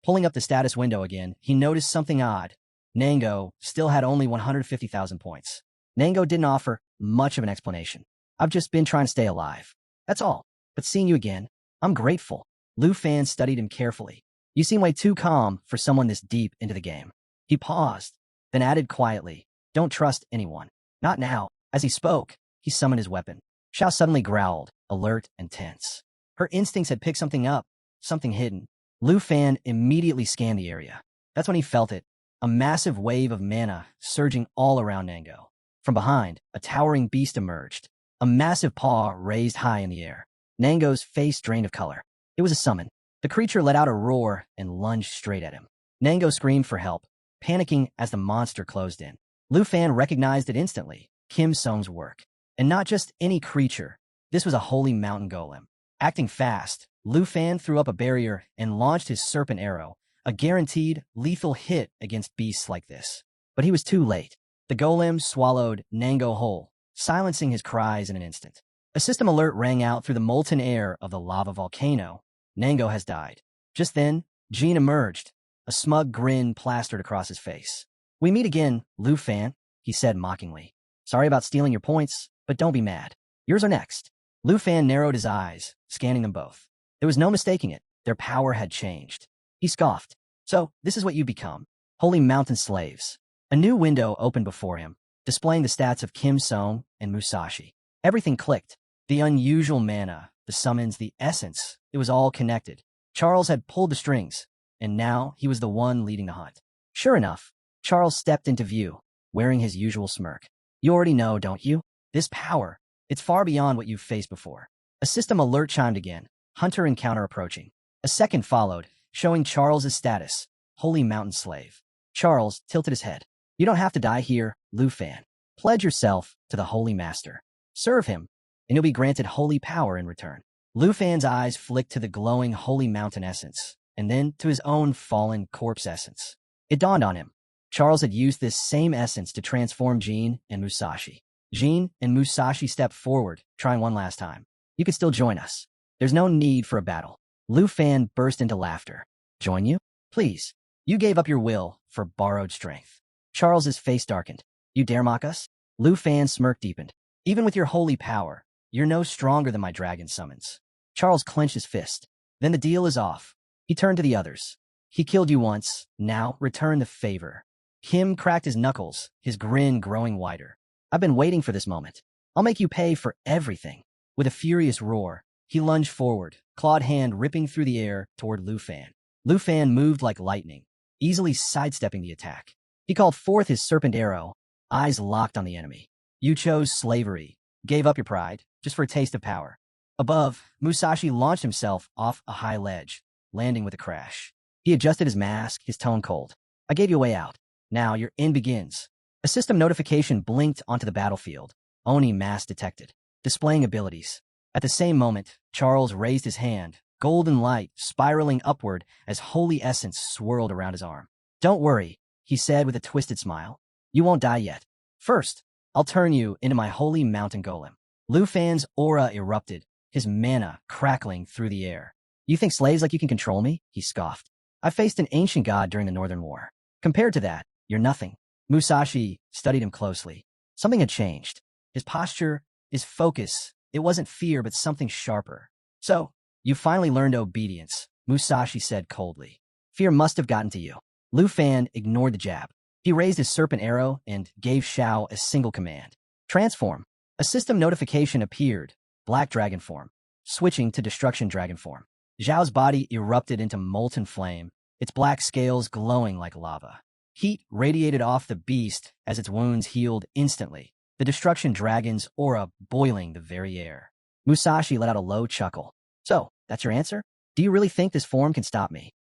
Pulling up the status window again, he noticed something odd. Nango still had only 150,000 points. Nango didn't offer much of an explanation. I've just been trying to stay alive. That's all. But seeing you again, I'm grateful. Lu Fan studied him carefully. You seem way too calm for someone this deep into the game. He paused, then added quietly, don't trust anyone. Not now. As he spoke, he summoned his weapon. Xiao suddenly growled, alert and tense. Her instincts had picked something up, something hidden. Lu Fan immediately scanned the area. That's when he felt it, a massive wave of mana surging all around Nango. From behind, a towering beast emerged, a massive paw raised high in the air. Nango's face drained of color. It was a summon. The creature let out a roar and lunged straight at him. Nango screamed for help, panicking as the monster closed in. Lu Fan recognized it instantly, Kim Sung's work. And not just any creature. This was a holy mountain golem. Acting fast, Lu Fan threw up a barrier and launched his serpent arrow, a guaranteed lethal hit against beasts like this. But he was too late. The golem swallowed Nango whole, silencing his cries in an instant. A system alert rang out through the molten air of the lava volcano. Nango has died. Just then, Jean emerged, a smug grin plastered across his face. "We meet again, Lu Fan," he said mockingly. "Sorry about stealing your points, but don't be mad. Yours are next." Lu Fan narrowed his eyes, scanning them both. There was no mistaking it. Their power had changed. He scoffed. "So, this is what you become. Holy Mountain Slaves." A new window opened before him, displaying the stats of Kim Song and Musashi. Everything clicked. The unusual mana, the summons, the essence. It was all connected. Charles had pulled the strings, and now he was the one leading the hunt. Sure enough, Charles stepped into view, wearing his usual smirk. "You already know, don't you? This power, it's far beyond what you've faced before." A system alert chimed again, hunter encounter approaching. A second followed, showing Charles's status, Holy Mountain Slave. Charles tilted his head. "You don't have to die here, Lu Fan. Pledge yourself to the Holy Master. Serve him, and you'll be granted holy power in return." Lu Fan's eyes flicked to the glowing Holy Mountain essence, and then to his own fallen corpse essence. It dawned on him. Charles had used this same essence to transform Jean and Musashi. Jean and Musashi stepped forward, trying one last time. "You could still join us. There's no need for a battle." Lu Fan burst into laughter. "Join you? Please. You gave up your will for borrowed strength." Charles's face darkened. "You dare mock us?" Lu Fan's smirk deepened. "Even with your holy power, you're no stronger than my dragon summons." Charles clenched his fist. "Then the deal is off." He turned to the others. "He killed you once. Now return the favor." Kim cracked his knuckles, his grin growing wider. "I've been waiting for this moment. I'll make you pay for everything." With a furious roar, he lunged forward, clawed hand ripping through the air toward Lu Fan. Lu Fan moved like lightning, easily sidestepping the attack. He called forth his serpent arrow, eyes locked on the enemy. "You chose slavery, gave up your pride, just for a taste of power." Above, Musashi launched himself off a high ledge, landing with a crash. He adjusted his mask, his tone cold. "I gave you a way out. Now your end begins." A system notification blinked onto the battlefield. Oni mask detected, displaying abilities. At the same moment, Charles raised his hand, golden light spiraling upward as holy essence swirled around his arm. "Don't worry," he said with a twisted smile. "You won't die yet. First, I'll turn you into my holy mountain golem." Lu Fan's aura erupted, his mana crackling through the air. "You think slaves like you can control me?" he scoffed. "I faced an ancient god during the Northern War. Compared to that, you're nothing." Musashi studied him closely. Something had changed. His posture, his focus, it wasn't fear but something sharper. "So, you finally learned obedience," Musashi said coldly. "Fear must have gotten to you." Lu Fan ignored the jab. He raised his serpent arrow and gave Xiao a single command. "Transform." A system notification appeared, black dragon form, switching to destruction dragon form. Zhao's body erupted into molten flame, its black scales glowing like lava. Heat radiated off the beast as its wounds healed instantly, the destruction dragon's aura boiling the very air. Musashi let out a low chuckle. "So, that's your answer? Do you really think this form can stop me?"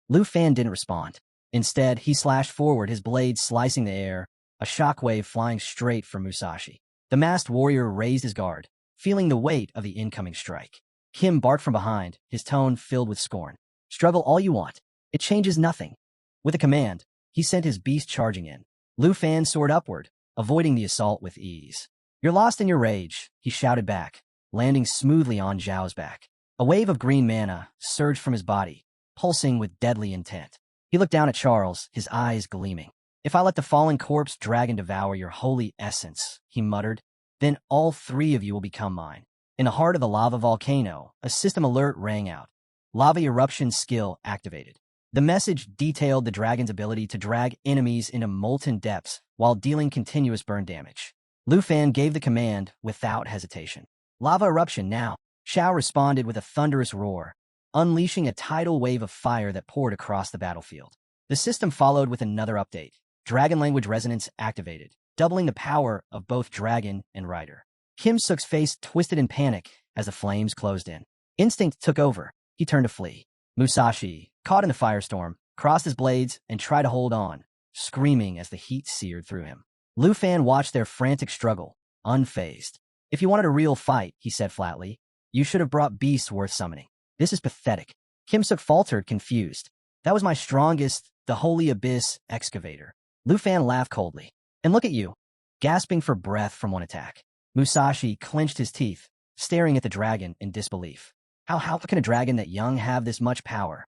Lu Fan didn't respond. Instead, he slashed forward, his blade slicing the air, a shockwave flying straight for Musashi. The masked warrior raised his guard, feeling the weight of the incoming strike. Kim barked from behind, his tone filled with scorn. "Struggle all you want. It changes nothing." With a command, he sent his beast charging in. Lu Fan soared upward, avoiding the assault with ease. "You're lost in your rage," he shouted back, landing smoothly on Zhao's back. A wave of green mana surged from his body, pulsing with deadly intent. He looked down at Charles, his eyes gleaming. "If I let the fallen corpse dragon devour your holy essence," he muttered, "then all three of you will become mine." In the heart of the lava volcano, a system alert rang out. Lava eruption skill activated. The message detailed the dragon's ability to drag enemies into molten depths while dealing continuous burn damage. Lu Fan gave the command without hesitation. "Lava eruption now." Xiao responded with a thunderous roar, unleashing a tidal wave of fire that poured across the battlefield. The system followed with another update. Dragon language resonance activated, doubling the power of both dragon and rider. Kim Suk's face twisted in panic as the flames closed in. Instinct took over. He turned to flee. Musashi, caught in the firestorm, crossed his blades and tried to hold on, screaming as the heat seared through him. Lu Fan watched their frantic struggle, unfazed. "If you wanted a real fight," he said flatly, "you should have brought beasts worth summoning. This is pathetic." Kim Suk faltered, confused. "That was my strongest, the Holy Abyss Excavator." Lu Fan laughed coldly. "And look at you, gasping for breath from one attack." Musashi clenched his teeth, staring at the dragon in disbelief. How can a dragon that young have this much power?"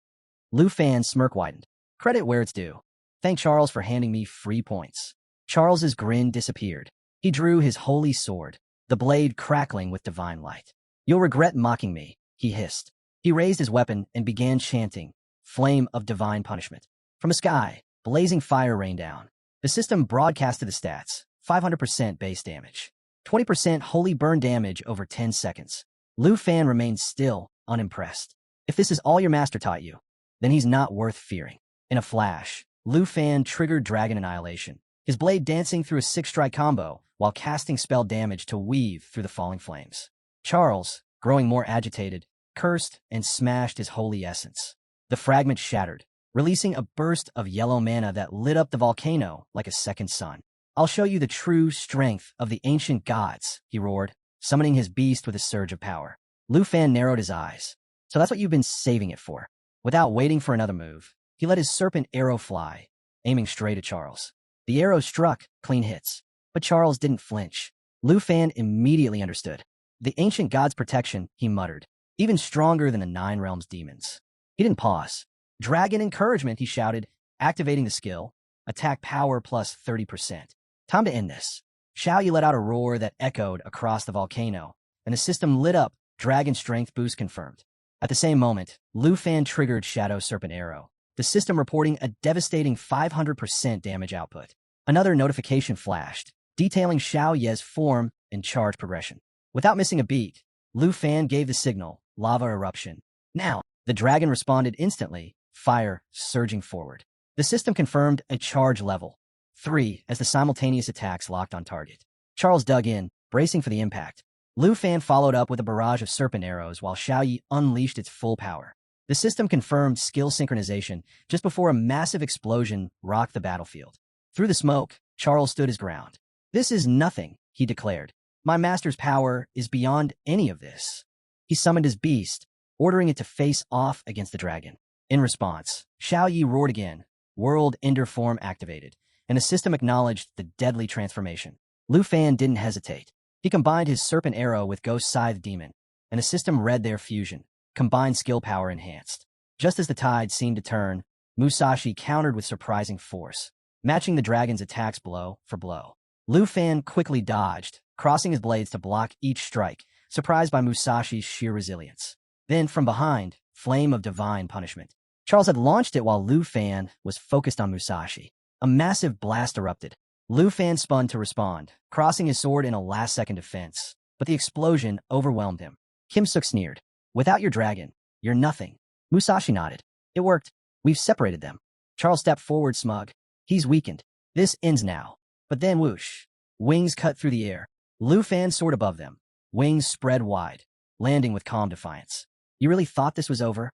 Lu Fan's smirk widened. Credit where it's due. Thank Charles for handing me free points. Charles's grin disappeared. He drew his holy sword, the blade crackling with divine light. You'll regret mocking me, he hissed. He raised his weapon and began chanting, Flame of Divine Punishment. From the sky, blazing fire rained down. The system broadcasted the stats, 500% base damage, 20% holy burn damage over 10 seconds. Lu Fan remained still, unimpressed. If this is all your master taught you, then he's not worth fearing. In a flash, Lu Fan triggered Dragon Annihilation, his blade dancing through a 6-strike combo while casting spell damage to weave through the falling flames. Charles, growing more agitated, cursed and smashed his holy essence. The fragment shattered, releasing a burst of yellow mana that lit up the volcano like a second sun. I'll show you the true strength of the ancient gods, he roared, summoning his beast with a surge of power. Lu Fan narrowed his eyes. So that's what you've been saving it for. Without waiting for another move, he let his serpent arrow fly, aiming straight at Charles. The arrow struck, clean hits, but Charles didn't flinch. Lu Fan immediately understood. The ancient god's protection, he muttered, even stronger than the Nine Realms demons. He didn't pause. Dragon encouragement, he shouted, activating the skill. Attack power plus 30%. Time to end this. Xiao Yi let out a roar that echoed across the volcano, and the system lit up, dragon strength boost confirmed. At the same moment, Lu Fan triggered Shadow Serpent Arrow, the system reporting a devastating 500% damage output. Another notification flashed, detailing Xiao Ye's form and charge progression. Without missing a beat, Lu Fan gave the signal, lava eruption. Now, the dragon responded instantly, fire surging forward. The system confirmed a charge level 3 as the simultaneous attacks locked on target. Charles dug in, bracing for the impact. Lu Fan followed up with a barrage of serpent arrows while Xiao Yi unleashed its full power. The system confirmed skill synchronization just before a massive explosion rocked the battlefield. Through the smoke, Charles stood his ground. This is nothing, he declared. My master's power is beyond any of this. He summoned his beast, ordering it to face off against the dragon. In response, Xiao Yi roared again, World Ender form activated, and the system acknowledged the deadly transformation. Lu Fan didn't hesitate. He combined his serpent arrow with Ghost Scythe Demon, and the system read their fusion, combined skill power enhanced. Just as the tide seemed to turn, Musashi countered with surprising force, matching the dragon's attacks blow for blow. Lu Fan quickly dodged, crossing his blades to block each strike, surprised by Musashi's sheer resilience. Then, from behind, Flame of Divine Punishment. Charles had launched it while Lu Fan was focused on Musashi. A massive blast erupted. Lu Fan spun to respond, crossing his sword in a last-second defense, but the explosion overwhelmed him. Kim Suk sneered. Without your dragon, you're nothing. Musashi nodded. It worked. We've separated them. Charles stepped forward smug. He's weakened. This ends now. But then whoosh. Wings cut through the air. Lu Fan soared above them. Wings spread wide, landing with calm defiance. You really thought this was over?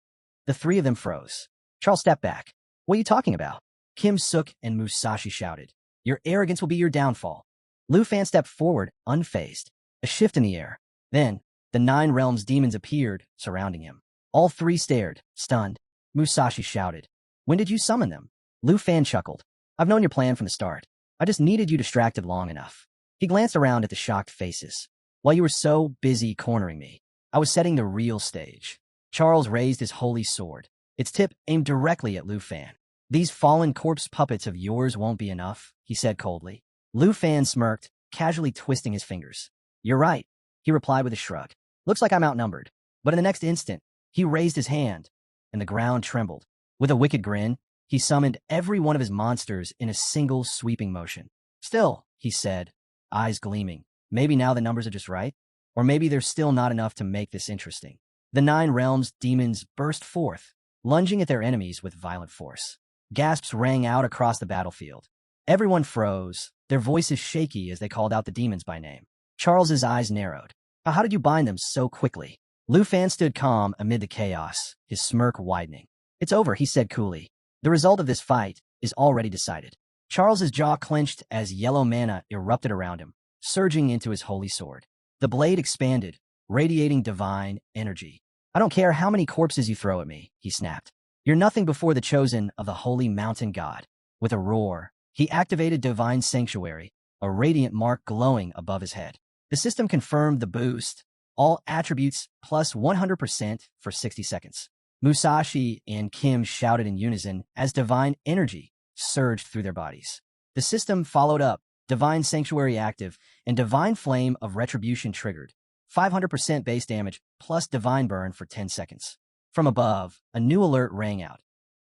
The three of them froze. Charles stepped back. What are you talking about? Kim Suk and Musashi shouted. Your arrogance will be your downfall. Lu Fan stepped forward, unfazed. A shift in the air. Then, the Nine Realms demons appeared, surrounding him. All three stared, stunned. Musashi shouted. When did you summon them? Lu Fan chuckled. I've known your plan from the start. I just needed you distracted long enough. He glanced around at the shocked faces. While you were so busy cornering me, I was setting the real stage. Charles raised his holy sword, its tip aimed directly at Lu Fan. These fallen corpse puppets of yours won't be enough, he said coldly. Lu Fan smirked, casually twisting his fingers. You're right, he replied with a shrug. Looks like I'm outnumbered. But in the next instant, he raised his hand, and the ground trembled. With a wicked grin, he summoned every one of his monsters in a single sweeping motion. Still, he said, eyes gleaming, maybe now the numbers are just right? Or maybe there's still not enough to make this interesting. The Nine Realms demons burst forth, lunging at their enemies with violent force. Gasps rang out across the battlefield. Everyone froze, their voices shaky as they called out the demons by name. Charles's eyes narrowed. How did you bind them so quickly? Lu Fan stood calm amid the chaos, his smirk widening. It's over, he said coolly. The result of this fight is already decided. Charles's jaw clenched as yellow mana erupted around him, surging into his holy sword. The blade expanded, radiating divine energy. I don't care how many corpses you throw at me, he snapped. You're nothing before the chosen of the holy mountain god. With a roar, he activated Divine Sanctuary, a radiant mark glowing above his head. The system confirmed the boost, all attributes plus 100% for 60 seconds. Musashi and Kim shouted in unison as divine energy surged through their bodies. The system followed up, divine sanctuary active, and divine flame of retribution triggered. 500% base damage plus divine burn for 10 seconds. From above, a new alert rang out.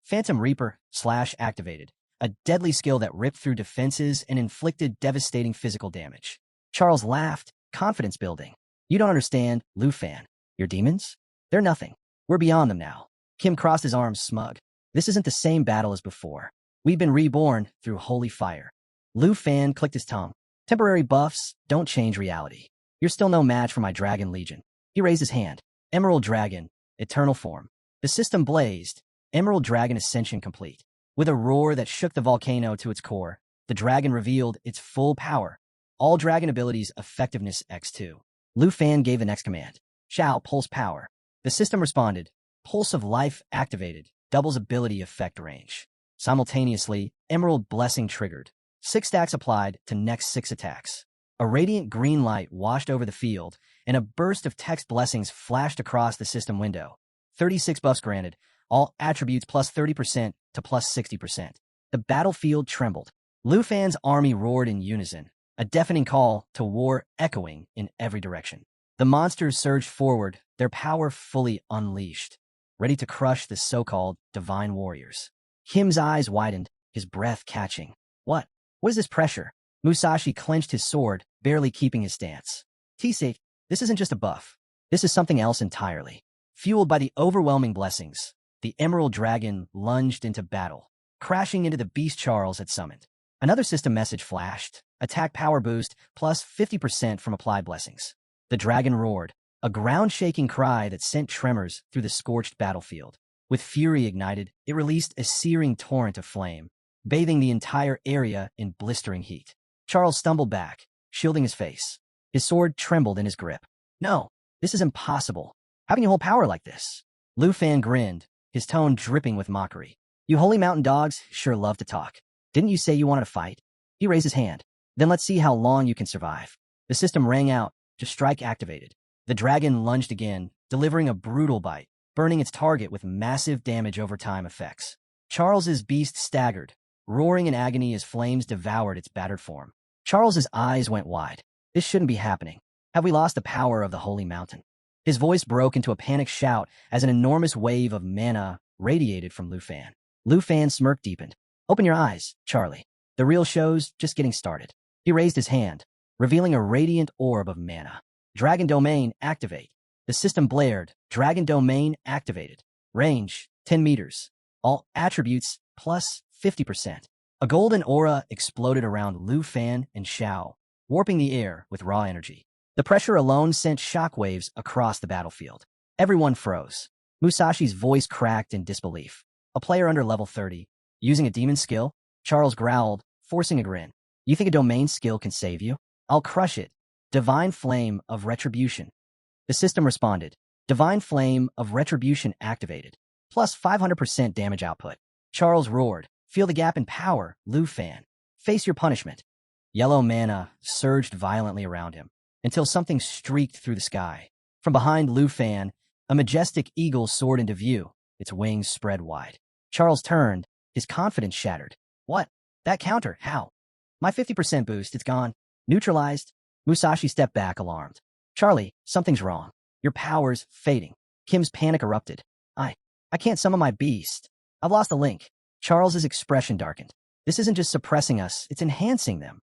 Phantom Reaper / activated, a deadly skill that ripped through defenses and inflicted devastating physical damage. Charles laughed, confidence building. You don't understand, Lu Fan. Your demons? They're nothing. We're beyond them now. Kim crossed his arms smug. This isn't the same battle as before. We've been reborn through holy fire. Lu Fan clicked his tongue. Temporary buffs don't change reality. You're still no match for my Dragon Legion. He raised his hand. Emerald Dragon, eternal form. The system blazed. Emerald Dragon Ascension complete. With a roar that shook the volcano to its core, the dragon revealed its full power. All dragon abilities effectiveness x2. Lu Fan gave the next command. Shao, pulse power. The system responded. Pulse of life activated. Doubles ability effect range. Simultaneously, Emerald Blessing triggered. 6 stacks applied to next 6 attacks. A radiant green light washed over the field, and a burst of text blessings flashed across the system window. 36 buffs granted, all attributes plus 30% to plus 60%. The battlefield trembled. Lu Fan's army roared in unison, a deafening call to war echoing in every direction. The monsters surged forward, their power fully unleashed, ready to crush the so-called divine warriors. Kim's eyes widened, his breath catching. What? What is this pressure? Musashi clenched his sword, barely keeping his stance. T-Sake, this isn't just a buff. This is something else entirely. Fueled by the overwhelming blessings, the Emerald Dragon lunged into battle, crashing into the beast Charles had summoned. Another system message flashed. Attack power boost plus 50% from applied blessings. The dragon roared, a ground-shaking cry that sent tremors through the scorched battlefield. With fury ignited, it released a searing torrent of flame, bathing the entire area in blistering heat. Charles stumbled back, shielding his face. His sword trembled in his grip. No, this is impossible. How can you hold power like this? Lu Fan grinned, his tone dripping with mockery. You holy mountain dogs sure love to talk. Didn't you say you wanted to fight? He raised his hand. Then let's see how long you can survive. The system rang out, to strike activated. The dragon lunged again, delivering a brutal bite, burning its target with massive damage over time effects. Charles's beast staggered, roaring in agony as flames devoured its battered form. Charles's eyes went wide. This shouldn't be happening. Have we lost the power of the holy mountain? His voice broke into a panicked shout as an enormous wave of mana radiated from Lu Fan. Lu Fan's smirk deepened. Open your eyes, Charlie. The real show's just getting started. He raised his hand, revealing a radiant orb of mana. Dragon Domain activate. The system blared. Dragon Domain activated. Range, 10 meters. All attributes plus 50%. A golden aura exploded around Lu Fan and Shao, warping the air with raw energy. The pressure alone sent shockwaves across the battlefield. Everyone froze. Musashi's voice cracked in disbelief. A player under level 30, using a demon skill? Charles growled, forcing a grin. You think a domain skill can save you? I'll crush it. Divine Flame of Retribution. The system responded. Divine Flame of Retribution activated. Plus 500% damage output. Charles roared. Feel the gap in power, Lu Fan. Face your punishment. Yellow mana surged violently around him, until something streaked through the sky. From behind Lu Fan, a majestic eagle soared into view, its wings spread wide. Charles turned, his confidence shattered. What? That counter, how? My 50% boost, it's gone. Neutralized. Musashi stepped back, alarmed. Charlie, something's wrong. Your power's fading. Kim's panic erupted. I can't summon my beast. I've lost the link. Charles's expression darkened. This isn't just suppressing us, it's enhancing them.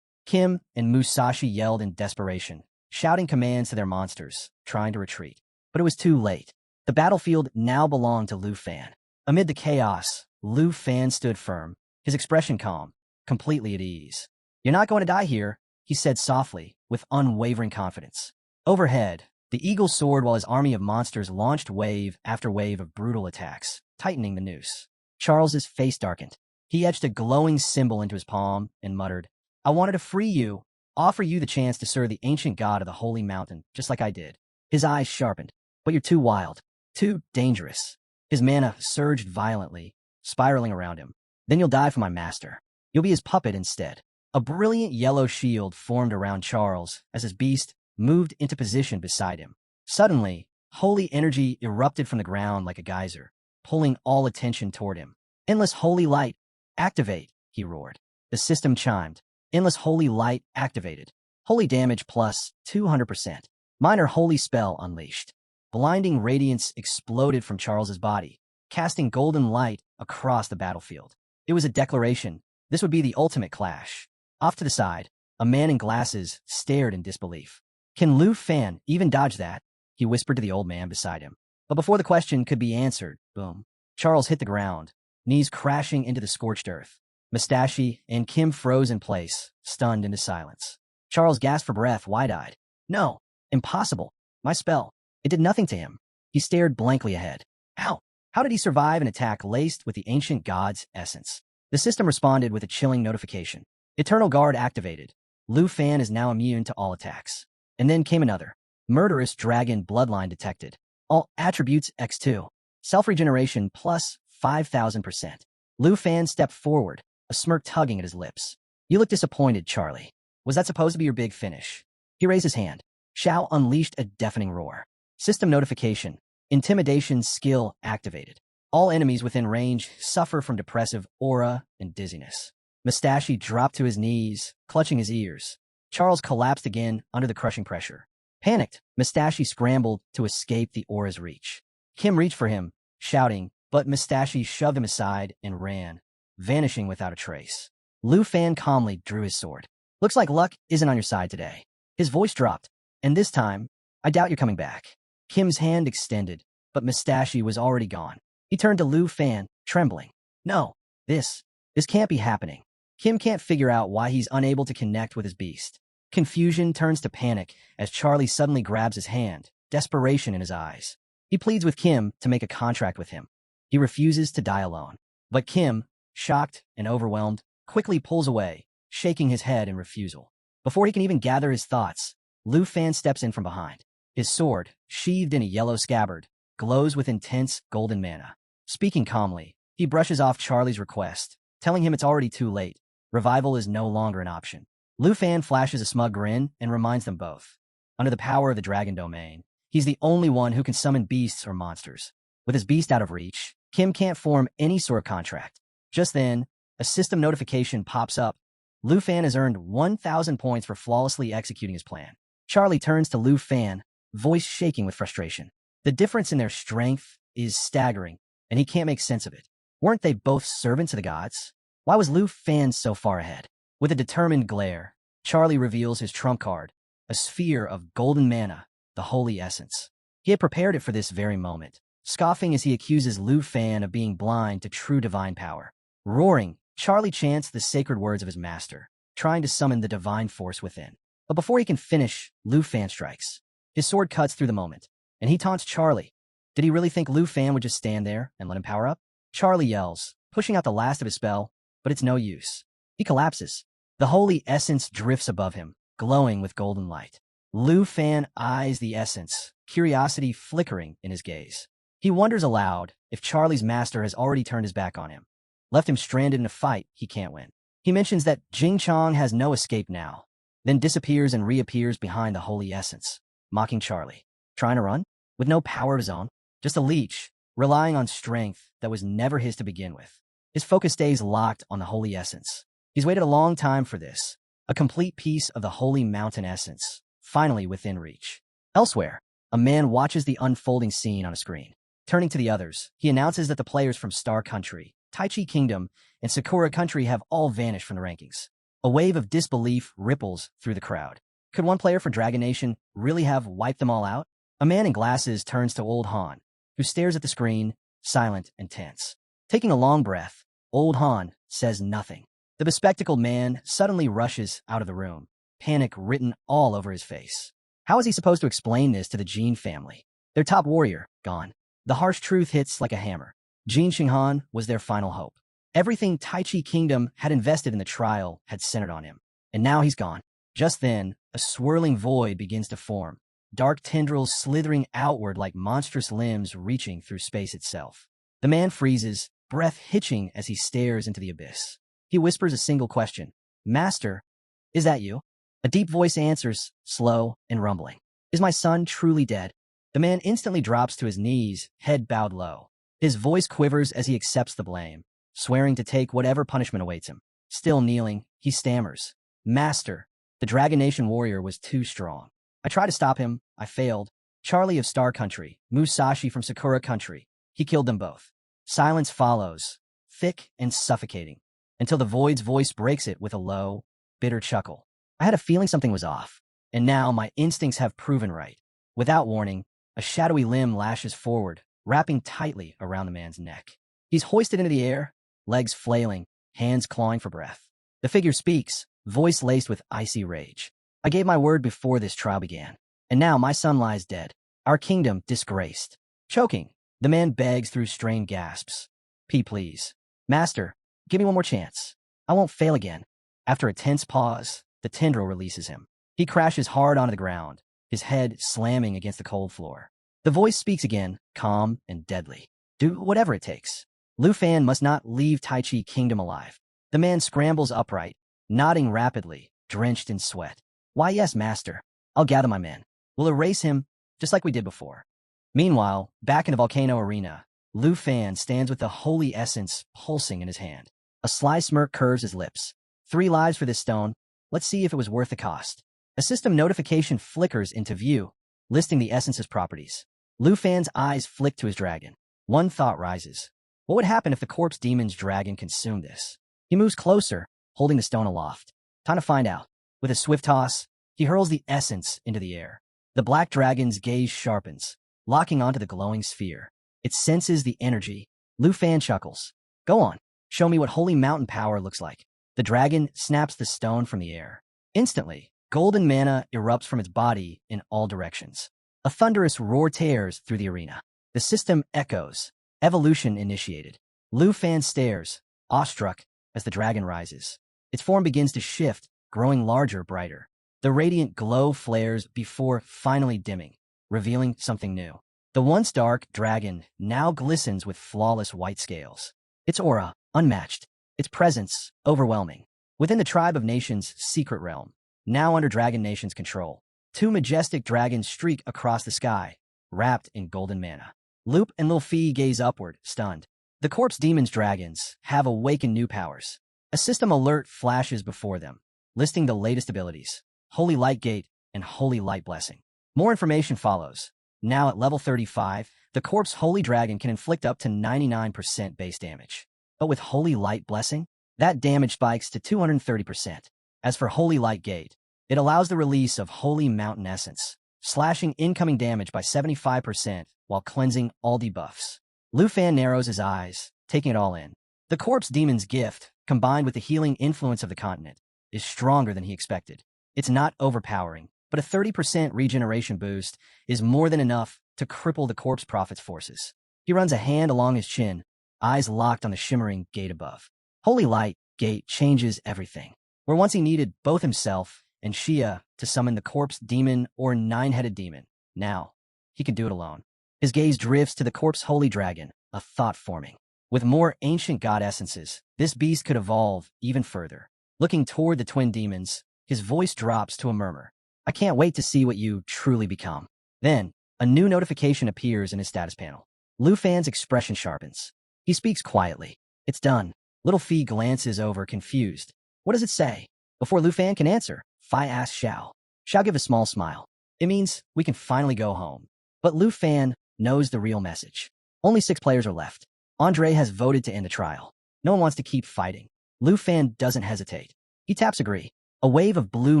Kim and Musashi yelled in desperation, shouting commands to their monsters, trying to retreat. But it was too late. The battlefield now belonged to Lu Fan. Amid the chaos, Lu Fan stood firm, his expression calm, completely at ease. You're not going to die here, he said softly, with unwavering confidence. Overhead, the eagle soared while his army of monsters launched wave after wave of brutal attacks, tightening the noose. Charles's face darkened. He etched a glowing symbol into his palm and muttered, I wanted to free you, offer you the chance to serve the ancient god of the holy mountain, just like I did. His eyes sharpened. But you're too wild, too dangerous. His mana surged violently, spiraling around him. Then you'll die for my master. You'll be his puppet instead. A brilliant yellow shield formed around Charles as his beast moved into position beside him. Suddenly, Holy energy erupted from the ground like a geyser, pulling all attention toward him. Endless holy light, activate, he roared. The system chimed. Endless holy light activated. Holy damage plus 200%. Minor holy spell unleashed. Blinding radiance exploded from Charles's body, casting golden light across the battlefield. It was a declaration. This would be the ultimate clash. Off to the side, a man in glasses stared in disbelief. Can Lu Fan even dodge that? He whispered to the old man beside him. But before the question could be answered, boom. Charles hit the ground, knees crashing into the scorched earth. Mustache and Kim froze in place, stunned into silence. Charles gasped for breath, wide-eyed. No, impossible. My spell. It did nothing to him. He stared blankly ahead. How? How did he survive an attack laced with the ancient god's essence? The system responded with a chilling notification. Eternal Guard activated. Lu Fan is now immune to all attacks. And then came another. Murderous Dragon Bloodline detected. All attributes X2. Self-regeneration plus 5,000%. Lu Fan stepped forward, a smirk tugging at his lips. You look disappointed, Charlie. Was that supposed to be your big finish? He raised his hand. Shao unleashed a deafening roar. System notification. Intimidation skill activated. All enemies within range suffer from depressive aura and dizziness. Mustache dropped to his knees, clutching his ears. Charles collapsed again under the crushing pressure. Panicked, Mustache scrambled to escape the aura's reach. Kim reached for him, shouting, but Mustache shoved him aside and ran, vanishing without a trace. Lu Fan calmly drew his sword. Looks like luck isn't on your side today. His voice dropped, and this time, I doubt you're coming back. Kim's hand extended, but Mustache was already gone. He turned to Lu Fan, trembling. No, this can't be happening. Kim can't figure out why he's unable to connect with his beast. Confusion turns to panic as Charlie suddenly grabs his hand, desperation in his eyes. He pleads with Kim to make a contract with him. He refuses to die alone. But Kim, shocked and overwhelmed, quickly pulls away, shaking his head in refusal. Before he can even gather his thoughts, Lu Fan steps in from behind. His sword, sheathed in a yellow scabbard, glows with intense golden mana. Speaking calmly, he brushes off Charlie's request, telling him it's already too late. Revival is no longer an option. Lu Fan flashes a smug grin and reminds them both. Under the power of the dragon domain, he's the only one who can summon beasts or monsters. With his beast out of reach, Kim can't form any sort of contract. Just then, a system notification pops up. Lu Fan has earned 1,000 points for flawlessly executing his plan. Charlie turns to Lu Fan, voice shaking with frustration. The difference in their strength is staggering, and he can't make sense of it. Weren't they both servants of the gods? Why was Lu Fan so far ahead? With a determined glare, Charlie reveals his trump card, a sphere of golden mana, the holy essence. He had prepared it for this very moment, scoffing as he accuses Lu Fan of being blind to true divine power. Roaring, Charlie chants the sacred words of his master, trying to summon the divine force within. But before he can finish, Lu Fan strikes. His sword cuts through the moment, and he taunts Charlie. Did he really think Lu Fan would just stand there and let him power up? Charlie yells, pushing out the last of his spell, but it's no use. He collapses. The holy essence drifts above him, glowing with golden light. Lu Fan eyes the essence, curiosity flickering in his gaze. He wonders aloud if Charlie's master has already turned his back on him, left him stranded in a fight he can't win. He mentions that Jing Chong has no escape now, then disappears and reappears behind the holy essence, mocking Charlie. Trying to run? With no power of his own? Just a leech, relying on strength that was never his to begin with. His focus stays locked on the holy essence. He's waited a long time for this, a complete piece of the holy mountain essence, finally within reach. Elsewhere, a man watches the unfolding scene on a screen. Turning to the others, he announces that the players from Star Country, Taichi Kingdom, and Sakura Country have all vanished from the rankings. A wave of disbelief ripples through the crowd. Could one player for Dragon Nation really have wiped them all out? A man in glasses turns to Old Han, who stares at the screen, silent and tense. Taking a long breath, Old Han says nothing. The bespectacled man suddenly rushes out of the room, panic written all over his face. How is he supposed to explain this to the Jin family? Their top warrior, gone. The harsh truth hits like a hammer. Jin Xinghan was their final hope. Everything Taichi Kingdom had invested in the trial had centered on him, and now he's gone. Just then, a swirling void begins to form, dark tendrils slithering outward like monstrous limbs reaching through space itself. The man freezes, breath hitching as he stares into the abyss. He whispers a single question. Master, is that you? A deep voice answers, slow and rumbling. Is my son truly dead? The man instantly drops to his knees, head bowed low. His voice quivers as he accepts the blame, swearing to take whatever punishment awaits him. Still kneeling, he stammers, "Master, the Dragon Nation warrior was too strong. I tried to stop him. I failed. Charlie of Star Country, Musashi from Sakura Country. He killed them both." Silence follows, thick and suffocating, until the Void's voice breaks it with a low, bitter chuckle. I had a feeling something was off, and now my instincts have proven right. Without warning, a shadowy limb lashes forward, wrapping tightly around the man's neck. He's hoisted into the air, legs flailing, hands clawing for breath. The figure speaks, voice laced with icy rage. "I gave my word before this trial began, and now my son lies dead, our kingdom disgraced." Choking, the man begs through strained gasps. Please. Master, give me one more chance. I won't fail again." After a tense pause, the tendril releases him. He crashes hard onto the ground, his head slamming against the cold floor. The voice speaks again, calm and deadly. "Do whatever it takes. Lu Fan must not leave Tai Chi Kingdom alive." The man scrambles upright, nodding rapidly, drenched in sweat. "Why, yes, master. I'll gather my men. We'll erase him, just like we did before." Meanwhile, back in the volcano arena, Lu Fan stands with the holy essence pulsing in his hand. A sly smirk curves his lips. 3 lives for this stone. Let's see if it was worth the cost. A system notification flickers into view, listing the essence's properties. Lu Fan's eyes flick to his dragon. One thought rises. What would happen if the corpse demon's dragon consumed this? He moves closer, holding the stone aloft. Time to find out. With a swift toss, he hurls the essence into the air. The black dragon's gaze sharpens, locking onto the glowing sphere. It senses the energy. Lu Fan chuckles. "Go on, show me what holy mountain power looks like." The dragon snaps the stone from the air. Instantly, golden mana erupts from its body in all directions. A thunderous roar tears through the arena. The system echoes. Evolution initiated. Lu Fan stares, awestruck, as the dragon rises. Its form begins to shift, growing larger, brighter. The radiant glow flares before finally dimming, revealing something new. The once dark dragon now glistens with flawless white scales. Its aura, unmatched. Its presence, overwhelming. Within the Tribe of Nations' secret realm, now under Dragon Nation's control, 2 majestic dragons streak across the sky, wrapped in golden mana. Loop and Lil Fee gaze upward, stunned. The corpse demon's dragons have awakened new powers. A system alert flashes before them, listing the latest abilities: Holy Light Gate and Holy Light Blessing. More information follows. Now at level 35, the corpse Holy Dragon can inflict up to 99% base damage. But with Holy Light Blessing, that damage spikes to 230%. As for Holy Light Gate, it allows the release of Holy Mountain Essence, slashing incoming damage by 75% while cleansing all debuffs. Lu Fan narrows his eyes, taking it all in. The corpse demon's gift, combined with the healing influence of the continent, is stronger than he expected. It's not overpowering, but a 30% regeneration boost is more than enough to cripple the corpse prophet's forces. He runs a hand along his chin, eyes locked on the shimmering gate above. Holy Light Gate changes everything. Where once he needed both himself and Shia to summon the corpse demon or 9-headed demon, now he can do it alone. His gaze drifts to the corpse Holy Dragon, a thought forming. With more ancient god essences, this beast could evolve even further. Looking toward the twin demons, his voice drops to a murmur. "I can't wait to see what you truly become." Then, a new notification appears in his status panel. Lu Fan's expression sharpens. He speaks quietly. "It's done." Little Fee glances over, confused. What does it say? Before Lu Fan can answer, Fi asks Xiao. Xiao gives a small smile. It means we can finally go home. But Lu Fan knows the real message. Only 6 players are left. Andre has voted to end the trial. No one wants to keep fighting. Lu Fan doesn't hesitate. He taps agree. A wave of blue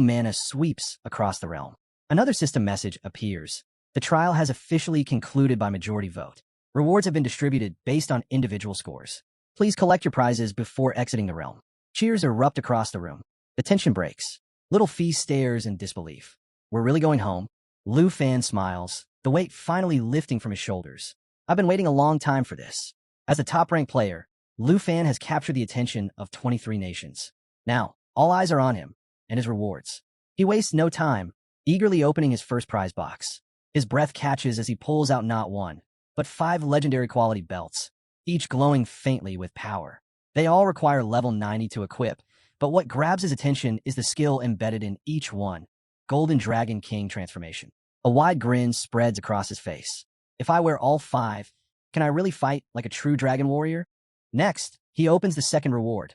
mana sweeps across the realm. Another system message appears. The trial has officially concluded by majority vote. Rewards have been distributed based on individual scores. Please collect your prizes before exiting the realm. Cheers erupt across the room. The tension breaks. Little Fee stares in disbelief. We're really going home? Lu Fan smiles, the weight finally lifting from his shoulders. I've been waiting a long time for this. As the top-ranked player, Lu Fan has captured the attention of 23 nations. Now, all eyes are on him and his rewards. He wastes no time, eagerly opening his first prize box. His breath catches as he pulls out not 1, but 5 legendary quality belts, each glowing faintly with power. They all require level 90 to equip, but what grabs his attention is the skill embedded in each one: Golden Dragon King transformation. A wide grin spreads across his face. If I wear all 5, can I really fight like a true dragon warrior? Next, he opens the second reward,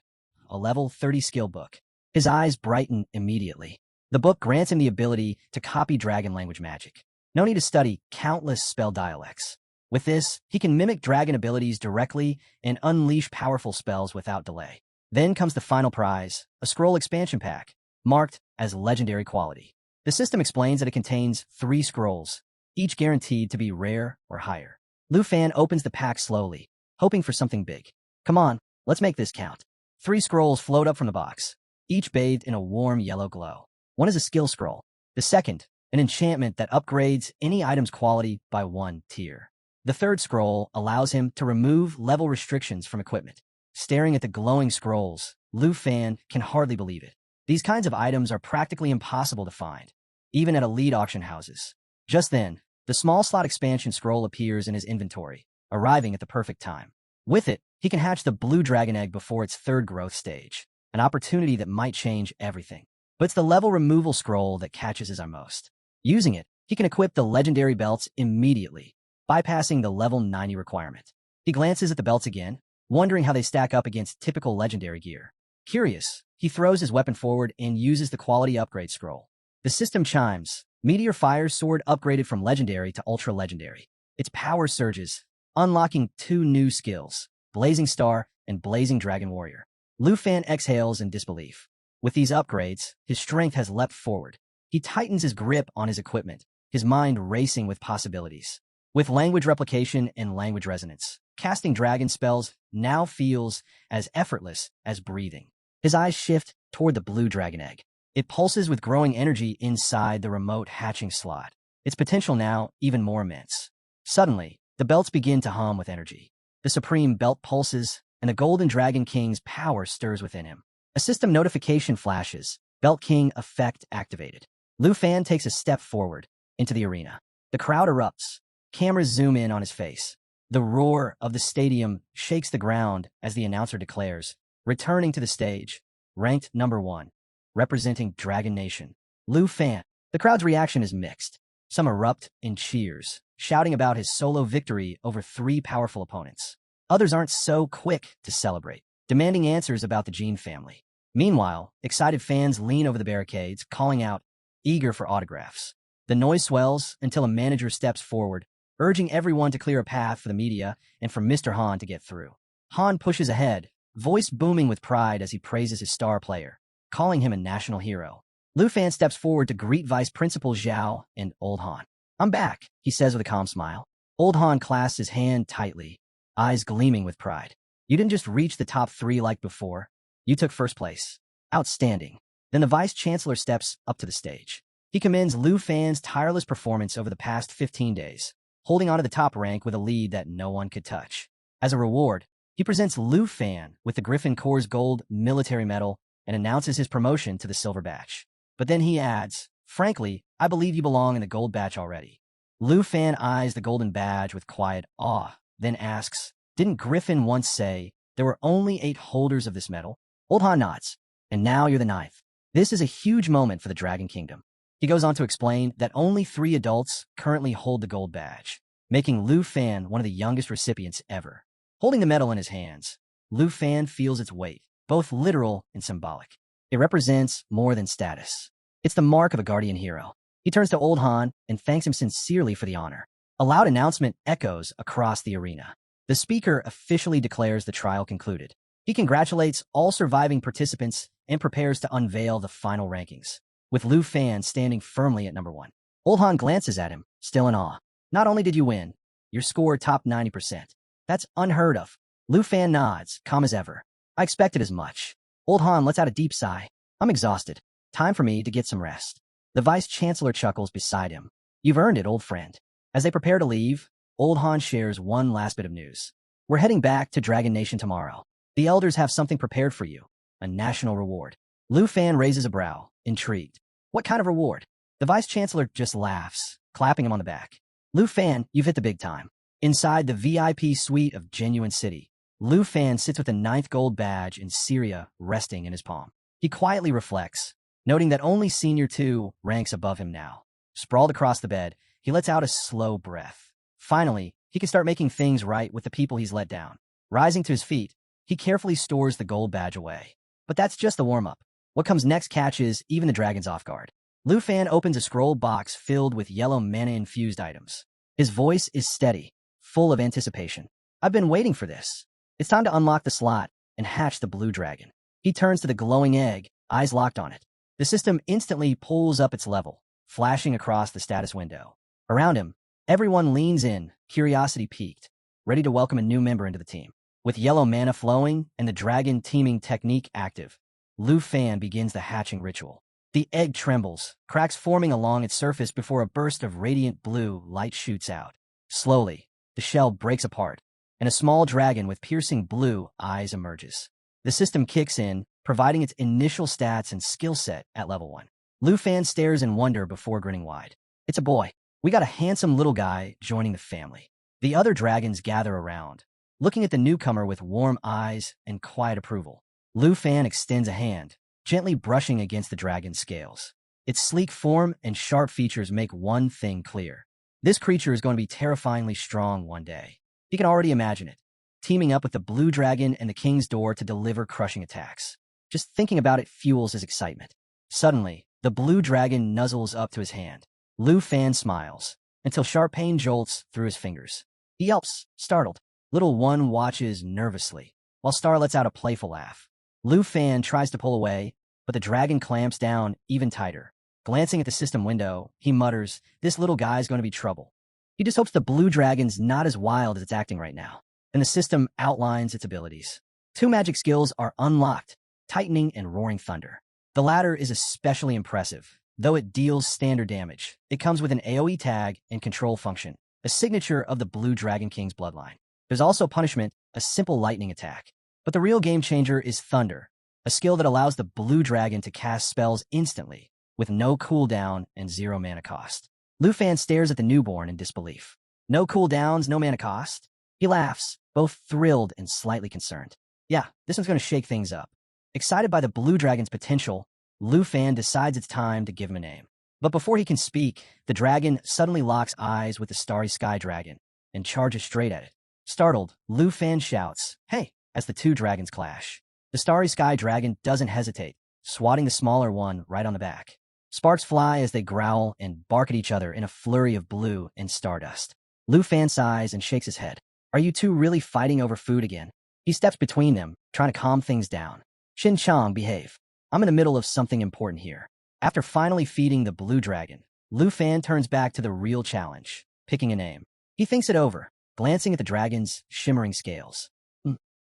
a level 30 skill book. His eyes brighten immediately. The book grants him the ability to copy dragon language magic. No need to study countless spell dialects. With this, he can mimic dragon abilities directly and unleash powerful spells without delay. Then comes the final prize, a scroll expansion pack, marked as legendary quality. The system explains that it contains 3 scrolls, each guaranteed to be rare or higher. Lu Fan opens the pack slowly, hoping for something big. Come on, let's make this count. 3 scrolls float up from the box, each bathed in a warm yellow glow. One is a skill scroll. The second, an enchantment that upgrades any item's quality by 1 tier. The third scroll allows him to remove level restrictions from equipment. Staring at the glowing scrolls, Lu Fan can hardly believe it. These kinds of items are practically impossible to find, even at elite auction houses. Just then, the small slot expansion scroll appears in his inventory, arriving at the perfect time. With it, he can hatch the blue dragon egg before its 3rd growth stage, an opportunity that might change everything. But it's the level removal scroll that catches his eye most. Using it, he can equip the legendary belts immediately, bypassing the level 90 requirement. He glances at the belts again, wondering how they stack up against typical legendary gear. Curious, he throws his weapon forward and uses the quality upgrade scroll. The system chimes. Meteor Fire Sword upgraded from legendary to ultra-legendary. Its power surges, unlocking 2 new skills, Blazing Star and Blazing Dragon Warrior. Lu Fan exhales in disbelief. With these upgrades, his strength has leapt forward. He tightens his grip on his equipment, his mind racing with possibilities. With language replication and language resonance, casting dragon spells now feels as effortless as breathing. His eyes shift toward the blue dragon egg. It pulses with growing energy inside the remote hatching slot, its potential now even more immense. Suddenly, the belts begin to hum with energy. The supreme belt pulses, and the Golden Dragon King's power stirs within him. A system notification flashes, Belt King effect activated. Lu Fan takes a step forward into the arena. The crowd erupts. Cameras zoom in on his face. The roar of the stadium shakes the ground as the announcer declares, returning to the stage, ranked number 1, representing Dragon Nation, Lu Fan. The crowd's reaction is mixed. Some erupt in cheers, shouting about his solo victory over 3 powerful opponents. Others aren't so quick to celebrate, demanding answers about the Jean family. Meanwhile, excited fans lean over the barricades, calling out, eager for autographs. The noise swells until a manager steps forward, urging everyone to clear a path for the media and for Mr. Han to get through. Han pushes ahead, voice booming with pride as he praises his star player, calling him a national hero. Lu Fan steps forward to greet Vice Principal Zhao and Old Han. I'm back, he says with a calm smile. Old Han clasps his hand tightly, eyes gleaming with pride. You didn't just reach the top 3 like before. You took first place. Outstanding. Then the Vice Chancellor steps up to the stage. He commends Lu Fan's tireless performance over the past 15 days, holding on to the top rank with a lead that no one could touch. As a reward, he presents Lu Fan with the Griffin Corps' gold military medal and announces his promotion to the silver batch. But then he adds, frankly, I believe you belong in the gold batch already. Lu Fan eyes the golden badge with quiet awe, then asks, didn't Griffin once say there were only 8 holders of this medal? Old Han nods. And now you're the 9th. This is a huge moment for the Dragon Kingdom. He goes on to explain that only 3 adults currently hold the gold badge, making Lu Fan one of the youngest recipients ever. Holding the medal in his hands, Lu Fan feels its weight, both literal and symbolic. It represents more than status. It's the mark of a guardian hero. He turns to Old Han and thanks him sincerely for the honor. A loud announcement echoes across the arena. The speaker officially declares the trial concluded. He congratulates all surviving participants and prepares to unveil the final rankings, with Lu Fan standing firmly at number 1. Old Han glances at him, still in awe. Not only did you win, your score topped 90%. That's unheard of. Lu Fan nods, calm as ever. I expected as much. Old Han lets out a deep sigh. I'm exhausted. Time for me to get some rest. The Vice Chancellor chuckles beside him. You've earned it, old friend. As they prepare to leave, Old Han shares one last bit of news. We're heading back to Dragon Nation tomorrow. The elders have something prepared for you, a national reward. Lu Fan raises a brow, intrigued. What kind of reward? The Vice Chancellor just laughs, clapping him on the back. Lu Fan, you've hit the big time. Inside the VIP suite of Genuine City, Lu Fan sits with the 9th gold badge in Syria resting in his palm. He quietly reflects, noting that only Senior 2 ranks above him now. Sprawled across the bed, he lets out a slow breath. Finally, he can start making things right with the people he's let down. Rising to his feet, he carefully stores the gold badge away. But that's just the warm-up. What comes next catches even the dragons off guard. Lu Fan opens a scroll box filled with yellow mana-infused items. His voice is steady, full of anticipation. I've been waiting for this. It's time to unlock the slot and hatch the blue dragon. He turns to the glowing egg, eyes locked on it. The system instantly pulls up its level, flashing across the status window. Around him, everyone leans in, curiosity piqued, ready to welcome a new member into the team. With yellow mana flowing and the dragon teaming technique active, Lu Fan begins the hatching ritual. The egg trembles, cracks forming along its surface before a burst of radiant blue light shoots out. Slowly, the shell breaks apart, and a small dragon with piercing blue eyes emerges. The system kicks in, providing its initial stats and skill set at level 1. Lu Fan stares in wonder before grinning wide. It's a boy. We got a handsome little guy joining the family. The other dragons gather around, looking at the newcomer with warm eyes and quiet approval. Lu Fan extends a hand, gently brushing against the dragon's scales. Its sleek form and sharp features make one thing clear. This creature is going to be terrifyingly strong one day. He can already imagine it, teaming up with the blue dragon and the king's door to deliver crushing attacks. Just thinking about it fuels his excitement. Suddenly, the blue dragon nuzzles up to his hand. Lu Fan smiles, until sharp pain jolts through his fingers. He yelps, startled. Little one watches nervously, while Star lets out a playful laugh. Lu Fan tries to pull away, but the dragon clamps down even tighter. Glancing at the system window, he mutters, this little guy's going to be trouble. He just hopes the blue dragon's not as wild as it's acting right now. And the system outlines its abilities. 2 magic skills are unlocked, Tightening and Roaring Thunder. The latter is especially impressive. Though it deals standard damage, it comes with an AoE tag and control function, a signature of the Blue Dragon King's bloodline. There's also Punishment, a simple lightning attack. But the real game changer is Thunder, a skill that allows the Blue Dragon to cast spells instantly, with no cooldown and 0 mana cost. Lu Fan stares at the newborn in disbelief. No cooldowns, no mana cost? He laughs, both thrilled and slightly concerned. Yeah, this one's going to shake things up. Excited by the Blue Dragon's potential, Lu Fan decides it's time to give him a name. But before he can speak, the dragon suddenly locks eyes with the Starry Sky Dragon and charges straight at it. Startled, Lu Fan shouts, "Hey!" as the 2 dragons clash. The Starry Sky Dragon doesn't hesitate, swatting the smaller one right on the back. Sparks fly as they growl and bark at each other in a flurry of blue and stardust. Lu Fan sighs and shakes his head. Are you 2 really fighting over food again? He steps between them, trying to calm things down. Shin Chang, behave. I'm in the middle of something important here. After finally feeding the blue dragon, Lu Fan turns back to the real challenge, picking a name. He thinks it over, glancing at the dragon's shimmering scales.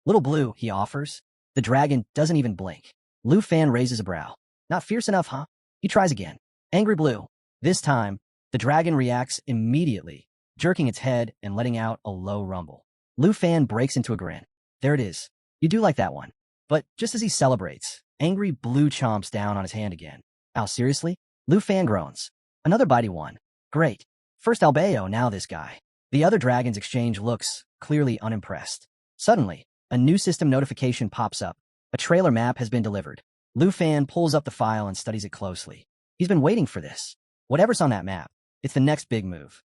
Little Blue, he offers. The dragon doesn't even blink. Lu Fan raises a brow. Not fierce enough, huh? He tries again. Angry Blue. This time, the dragon reacts immediately, jerking its head and letting out a low rumble. Lu Fan breaks into a grin. There it is. You do like that one. But just as he celebrates, Angry Blue chomps down on his hand again. Ow, seriously? Lu Fan groans. Another bitey one. Great. First Albeo, now this guy. The other dragons exchange looks, clearly unimpressed. Suddenly, a new system notification pops up. A trailer map has been delivered. Lu Fan pulls up the file and studies it closely. He's been waiting for this. Whatever's on that map, it's the next big move.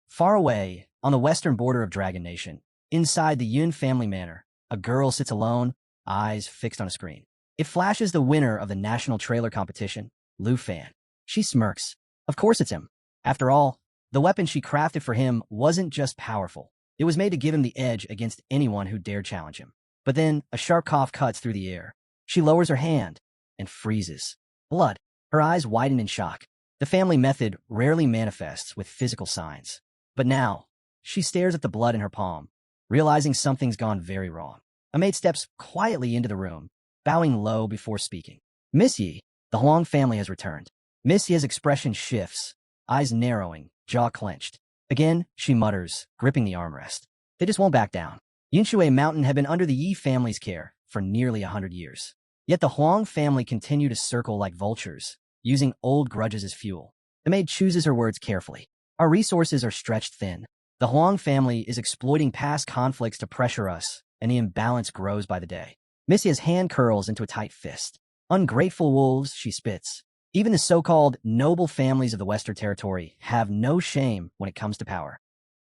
Far away, on the western border of Dragon Nation, inside the Yun family manor, a girl sits alone, eyes fixed on a screen. It flashes the winner of the national trailer competition, Lu Fan. She smirks. Of course it's him. After all, the weapon she crafted for him wasn't just powerful. It was made to give him the edge against anyone who dared challenge him. But then, a sharp cough cuts through the air. She lowers her hand and freezes. Blood. Her eyes widen in shock. The family method rarely manifests with physical signs. But now, she stares at the blood in her palm, realizing something's gone very wrong. A maid steps quietly into the room, bowing low before speaking. Miss Yi, the Huang family has returned. Miss Yi's expression shifts, eyes narrowing, jaw clenched. Again, she mutters, gripping the armrest. They just won't back down. Yunshui Mountain had been under the Yi family's care for nearly 100 years. Yet the Huang family continue to circle like vultures, using old grudges as fuel. The maid chooses her words carefully. Our resources are stretched thin. The Huang family is exploiting past conflicts to pressure us, and the imbalance grows by the day. Miss Yi's hand curls into a tight fist. Ungrateful wolves, she spits. Even the so-called noble families of the Western Territory have no shame when it comes to power.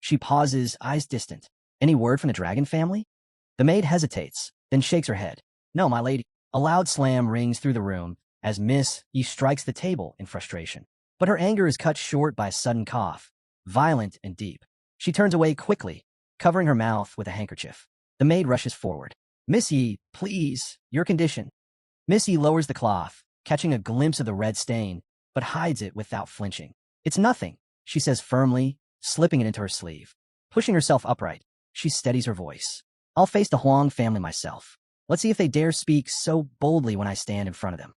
She pauses, eyes distant. Any word from the dragon family? The maid hesitates, then shakes her head. No, my lady. A loud slam rings through the room as Miss E strikes the table in frustration. But her anger is cut short by a sudden cough, violent and deep. She turns away quickly, covering her mouth with a handkerchief. The maid rushes forward. Miss E, please, your condition. Miss E lowers the cloth, catching a glimpse of the red stain, but hides it without flinching. It's nothing, she says firmly, slipping it into her sleeve. Pushing herself upright, she steadies her voice. I'll face the Huang family myself. Let's see if they dare speak so boldly when I stand in front of them.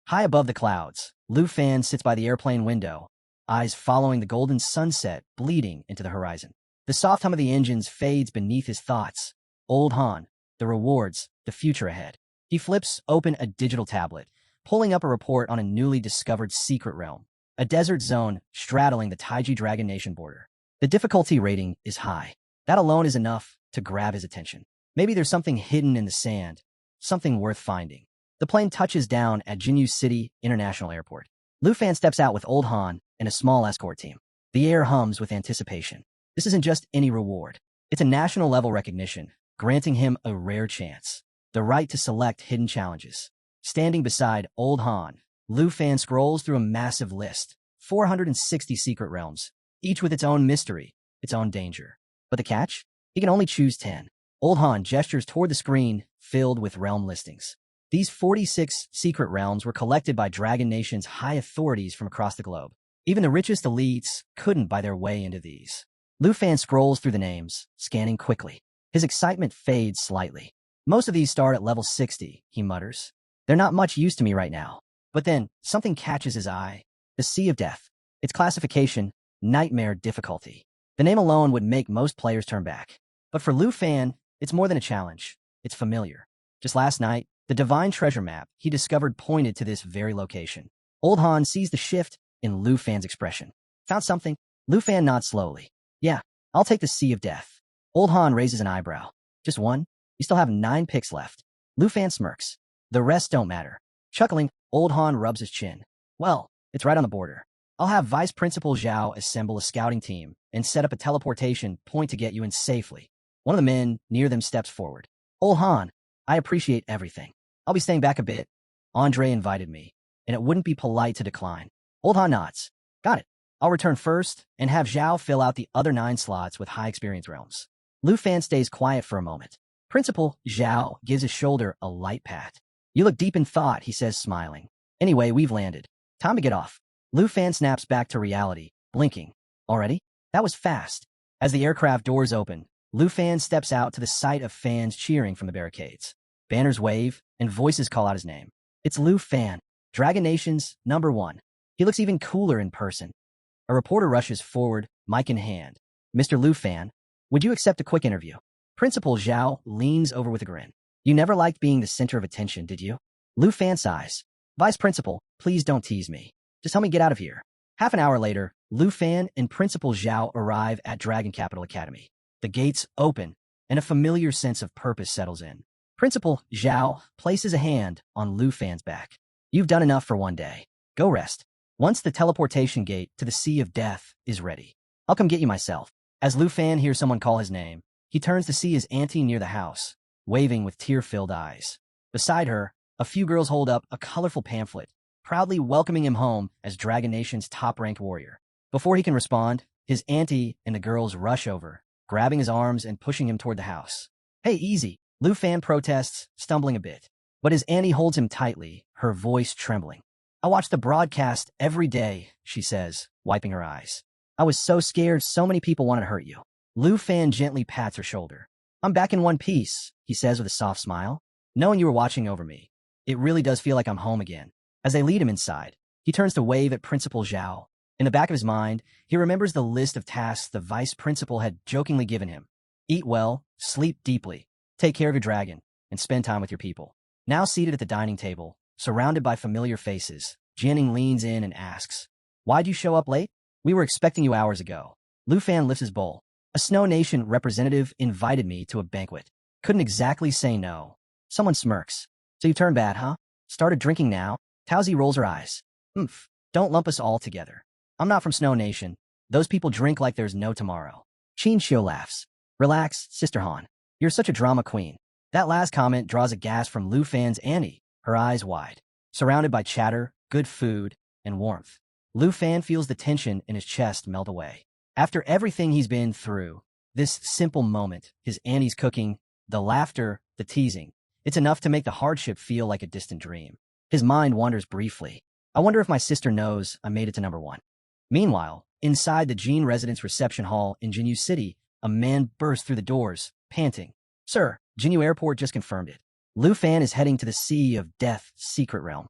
High above the clouds, Lu Fan sits by the airplane window, eyes following the golden sunset bleeding into the horizon. The soft hum of the engines fades beneath his thoughts. Old Han, the rewards, the future ahead. He flips open a digital tablet, pulling up a report on a newly discovered secret realm, a desert zone straddling the Taiji Dragon Nation border. The difficulty rating is high. That alone is enough to grab his attention. Maybe there's something hidden in the sand, something worth finding. The plane touches down at Jinyu City International Airport. Lu Fan steps out with Old Han and a small escort team. The air hums with anticipation. This isn't just any reward. It's a national-level recognition, granting him a rare chance. The right to select hidden challenges. Standing beside Old Han, Lu Fan scrolls through a massive list. 460 secret realms, each with its own mystery, its own danger. But the catch? He can only choose 10. Old Han gestures toward the screen filled with realm listings. These 46 secret realms were collected by Dragon Nation's high authorities from across the globe. Even the richest elites couldn't buy their way into these. Lu Fan scrolls through the names, scanning quickly. His excitement fades slightly. Most of these start at level 60, he mutters. They're not much use to me right now. But then, something catches his eye. The Sea of Death. Its classification, Nightmare Difficulty. The name alone would make most players turn back. But for Lu Fan, it's more than a challenge. It's familiar. Just last night, the Divine Treasure map he discovered pointed to this very location. Old Han sees the shift in Lu Fan's expression. Found something? Lu Fan nods slowly. Yeah, I'll take the Sea of Death. Old Han raises an eyebrow. Just one? You still have 9 picks left. Lu Fan smirks. The rest don't matter. Chuckling, Old Han rubs his chin. Well, it's right on the border. I'll have Vice Principal Zhao assemble a scouting team and set up a teleportation point to get you in safely. One of the men near them steps forward. Old Han, I appreciate everything. I'll be staying back a bit. Andre invited me, and it wouldn't be polite to decline. Old Han nods. Got it. I'll return first and have Zhao fill out the other 9 slots with high experience realms. Lu Fan stays quiet for a moment. Principal Zhao gives his shoulder a light pat. You look deep in thought, he says, smiling. Anyway, we've landed. Time to get off. Lu Fan snaps back to reality, blinking. Already? That was fast. As the aircraft doors open, Lu Fan steps out to the sight of fans cheering from the barricades. Banners wave, and voices call out his name. It's Lu Fan, Dragon Nation's #1. He looks even cooler in person. A reporter rushes forward, mic in hand. Mr. Lu Fan, would you accept a quick interview? Principal Zhao leans over with a grin. You never liked being the center of attention, did you? Lu Fan sighs. Vice Principal, please don't tease me. Just help me get out of here. Half an hour later, Lu Fan and Principal Zhao arrive at Dragon Capital Academy. The gates open, and a familiar sense of purpose settles in. Principal Zhao places a hand on Lu Fan's back. You've done enough for one day. Go rest. Once the teleportation gate to the Sea of Death is ready, I'll come get you myself. As Lu Fan hears someone call his name, he turns to see his auntie near the house, waving with tear-filled eyes. Beside her, a few girls hold up a colorful pamphlet, proudly welcoming him home as Dragon Nation's top-ranked warrior. Before he can respond, his auntie and the girls rush over, grabbing his arms and pushing him toward the house. Hey, easy, Lu Fan protests, stumbling a bit. But his auntie holds him tightly, her voice trembling. I watch the broadcast every day, she says, wiping her eyes. I was so scared so many people wanted to hurt you. Lu Fan gently pats her shoulder. I'm back in one piece, he says with a soft smile. Knowing you were watching over me, it really does feel like I'm home again. As they lead him inside, he turns to wave at Principal Zhao. In the back of his mind, he remembers the list of tasks the vice principal had jokingly given him. Eat well, sleep deeply, take care of your dragon, and spend time with your people. Now seated at the dining table, surrounded by familiar faces, Jianing leans in and asks, Why'd you show up late? We were expecting you hours ago. Lu Fan lifts his bowl. A Snow Nation representative invited me to a banquet. Couldn't exactly say no. Someone smirks. So you turned bad, huh? Started drinking now? Taozi rolls her eyes. Don't lump us all together. I'm not from Snow Nation. Those people drink like there's no tomorrow. Shio laughs. Relax, Sister Han. You're such a drama queen. That last comment draws a gasp from Lu Fan's Annie, her eyes wide. Surrounded by chatter, good food, and warmth, Lu Fan feels the tension in his chest melt away. After everything he's been through, this simple moment, his Annie's cooking, the laughter, the teasing, it's enough to make the hardship feel like a distant dream. His mind wanders briefly. I wonder if my sister knows I made it to number 1. Meanwhile, inside the Jean residence reception hall in Jinyu City, a man bursts through the doors, panting. Sir, Jinyu Airport just confirmed it. Lu Fan is heading to the Sea of Death secret realm.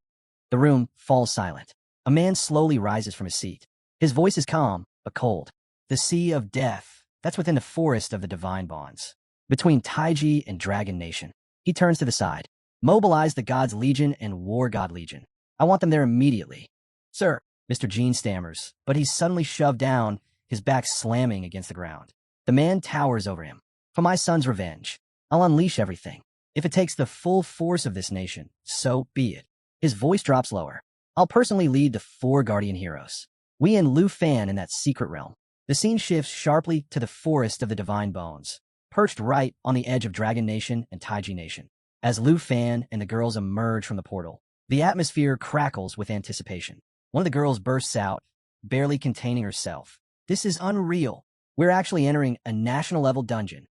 The room falls silent. A man slowly rises from his seat. His voice is calm, but cold. The Sea of Death, that's within the forest of the divine bonds, between Taiji and Dragon Nation. He turns to the side. Mobilize the God's Legion and War God Legion. I want them there immediately. Sir, Mr. Jean stammers, but he's suddenly shoved down, his back slamming against the ground. The man towers over him. For my son's revenge, I'll unleash everything. If it takes the full force of this nation, so be it. His voice drops lower. I'll personally lead the 4 guardian heroes. We and Lu Fan in that secret realm. The scene shifts sharply to the forest of the divine bones, perched right on the edge of Dragon Nation and Taiji Nation. As Lu Fan and the girls emerge from the portal, the atmosphere crackles with anticipation. One of the girls bursts out, barely containing herself. This is unreal. We're actually entering a national-level dungeon.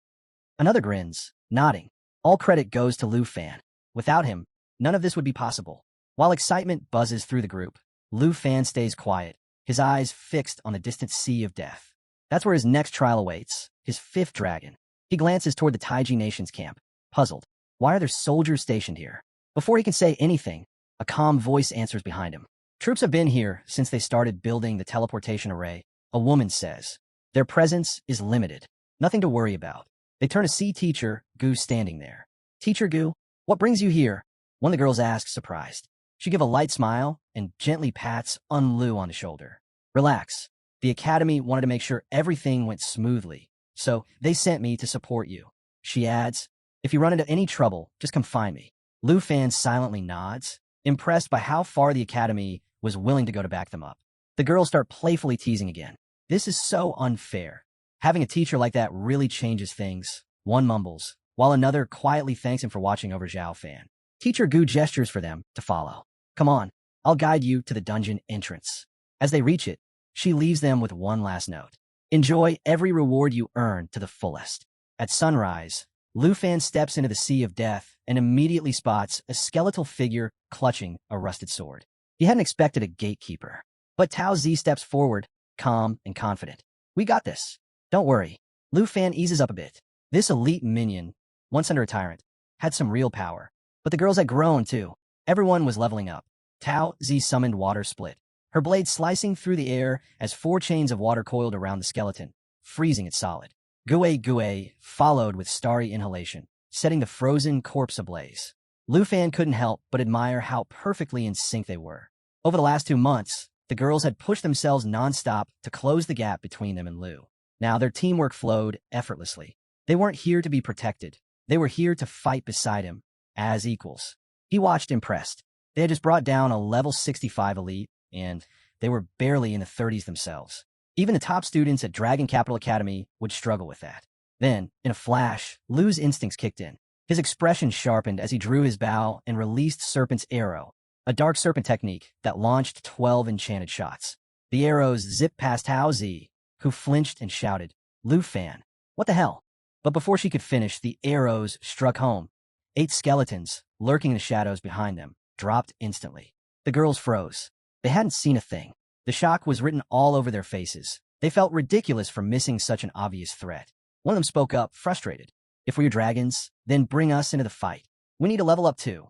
Another grins, nodding. All credit goes to Lu Fan. Without him, none of this would be possible. While excitement buzzes through the group, Lu Fan stays quiet, his eyes fixed on the distant Sea of Death. That's where his next trial awaits, his 5th dragon. He glances toward the Taiji Nation's camp, puzzled. Why are there soldiers stationed here? Before he can say anything, a calm voice answers behind him. Troops have been here since they started building the teleportation array, a woman says. Their presence is limited. Nothing to worry about. They turn to see Teacher Gu standing there. Teacher Gu, what brings you here? One of the girls asks, surprised. She gives a light smile and gently pats Lu on the shoulder. Relax. The academy wanted to make sure everything went smoothly, so they sent me to support you. She adds, if you run into any trouble, just come find me. Lu Fan silently nods, impressed by how far the academy was willing to go to back them up. The girls start playfully teasing again. This is so unfair. Having a teacher like that really changes things, one mumbles, while another quietly thanks him for watching over Zhao Fan. Teacher Gu gestures for them to follow. Come on, I'll guide you to the dungeon entrance. As they reach it, she leaves them with one last note. Enjoy every reward you earn to the fullest. At sunrise, Lu Fan steps into the Sea of Death and immediately spots a skeletal figure clutching a rusted sword. He hadn't expected a gatekeeper, but Tao Zi steps forward, calm and confident. We got this. Don't worry. Lu Fan eases up a bit. This elite minion, once under a tyrant, had some real power. But the girls had grown, too. Everyone was leveling up. Tao Zi summoned Water Split, her blade slicing through the air as 4 chains of water coiled around the skeleton, freezing it solid. Gue Gue followed with starry inhalation, setting the frozen corpse ablaze. Lu Fan couldn't help but admire how perfectly in sync they were. Over the last 2 months, the girls had pushed themselves nonstop to close the gap between them and Lu. Now their teamwork flowed effortlessly. They weren't here to be protected. They were here to fight beside him, as equals. He watched impressed. They had just brought down a level 65 elite, and they were barely in the 30s themselves. Even the top students at Dragon Capital Academy would struggle with that. Then, in a flash, Lu's instincts kicked in. His expression sharpened as he drew his bow and released Serpent's Arrow, a dark serpent technique that launched 12 enchanted shots. The arrows zipped past Tao Zi, who flinched and shouted, Lu Fan, what the hell? But before she could finish, the arrows struck home. 8 skeletons, lurking in the shadows behind them, dropped instantly. The girls froze. They hadn't seen a thing. The shock was written all over their faces. They felt ridiculous for missing such an obvious threat. One of them spoke up, frustrated. If we're your dragons, then bring us into the fight. We need to level up too.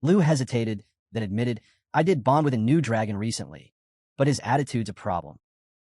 Lu hesitated, then admitted, I did bond with a new dragon recently, but his attitude's a problem.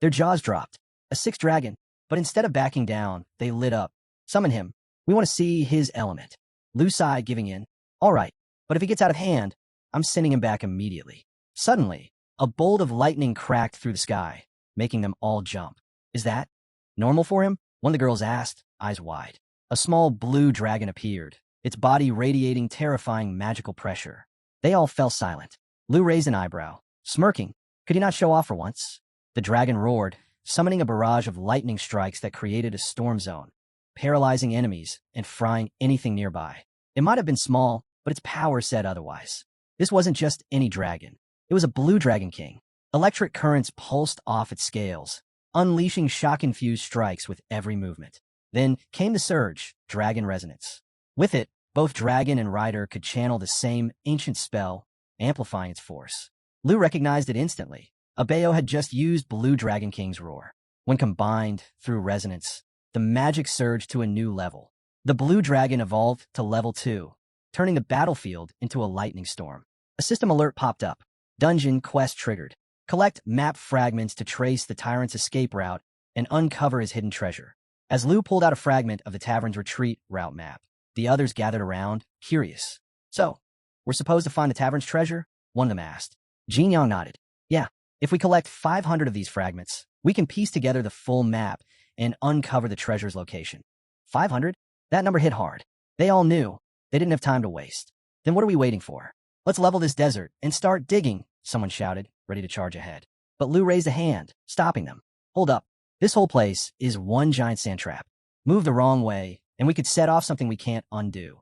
Their jaws dropped. A 6th dragon, but instead of backing down, they lit up. Summon him. We want to see his element. Lu sighed, giving in. All right, but if he gets out of hand, I'm sending him back immediately. Suddenly, a bolt of lightning cracked through the sky, making them all jump. Is that normal for him? One of the girls asked, eyes wide. A small blue dragon appeared, its body radiating terrifying magical pressure. They all fell silent. Lu raised an eyebrow. Smirking, could he not show off for once? The dragon roared, summoning a barrage of lightning strikes that created a storm zone, paralyzing enemies and frying anything nearby. It might have been small, but its power said otherwise. This wasn't just any dragon. It was a blue dragon king. Electric currents pulsed off its scales, unleashing shock-infused strikes with every movement. Then came the surge, dragon resonance. With it, both dragon and rider could channel the same ancient spell, amplifying its force. Lu recognized it instantly. Abayo had just used Blue Dragon King's roar. When combined through resonance, the magic surged to a new level. The blue dragon evolved to level 2, turning the battlefield into a lightning storm. A system alert popped up. Dungeon quest triggered. Collect map fragments to trace the tyrant's escape route and uncover his hidden treasure. As Lu pulled out a fragment of the tavern's retreat route map, the others gathered around, curious. So, we're supposed to find the tavern's treasure? One of them asked. Jin Yang nodded. Yeah, if we collect 500 of these fragments, we can piece together the full map and uncover the treasure's location. 500? That number hit hard. They all knew. They didn't have time to waste. Then what are we waiting for? Let's level this desert and start digging, someone shouted, ready to charge ahead. But Lu raised a hand, stopping them. Hold up. This whole place is one giant sand trap. Move the wrong way, and we could set off something we can't undo.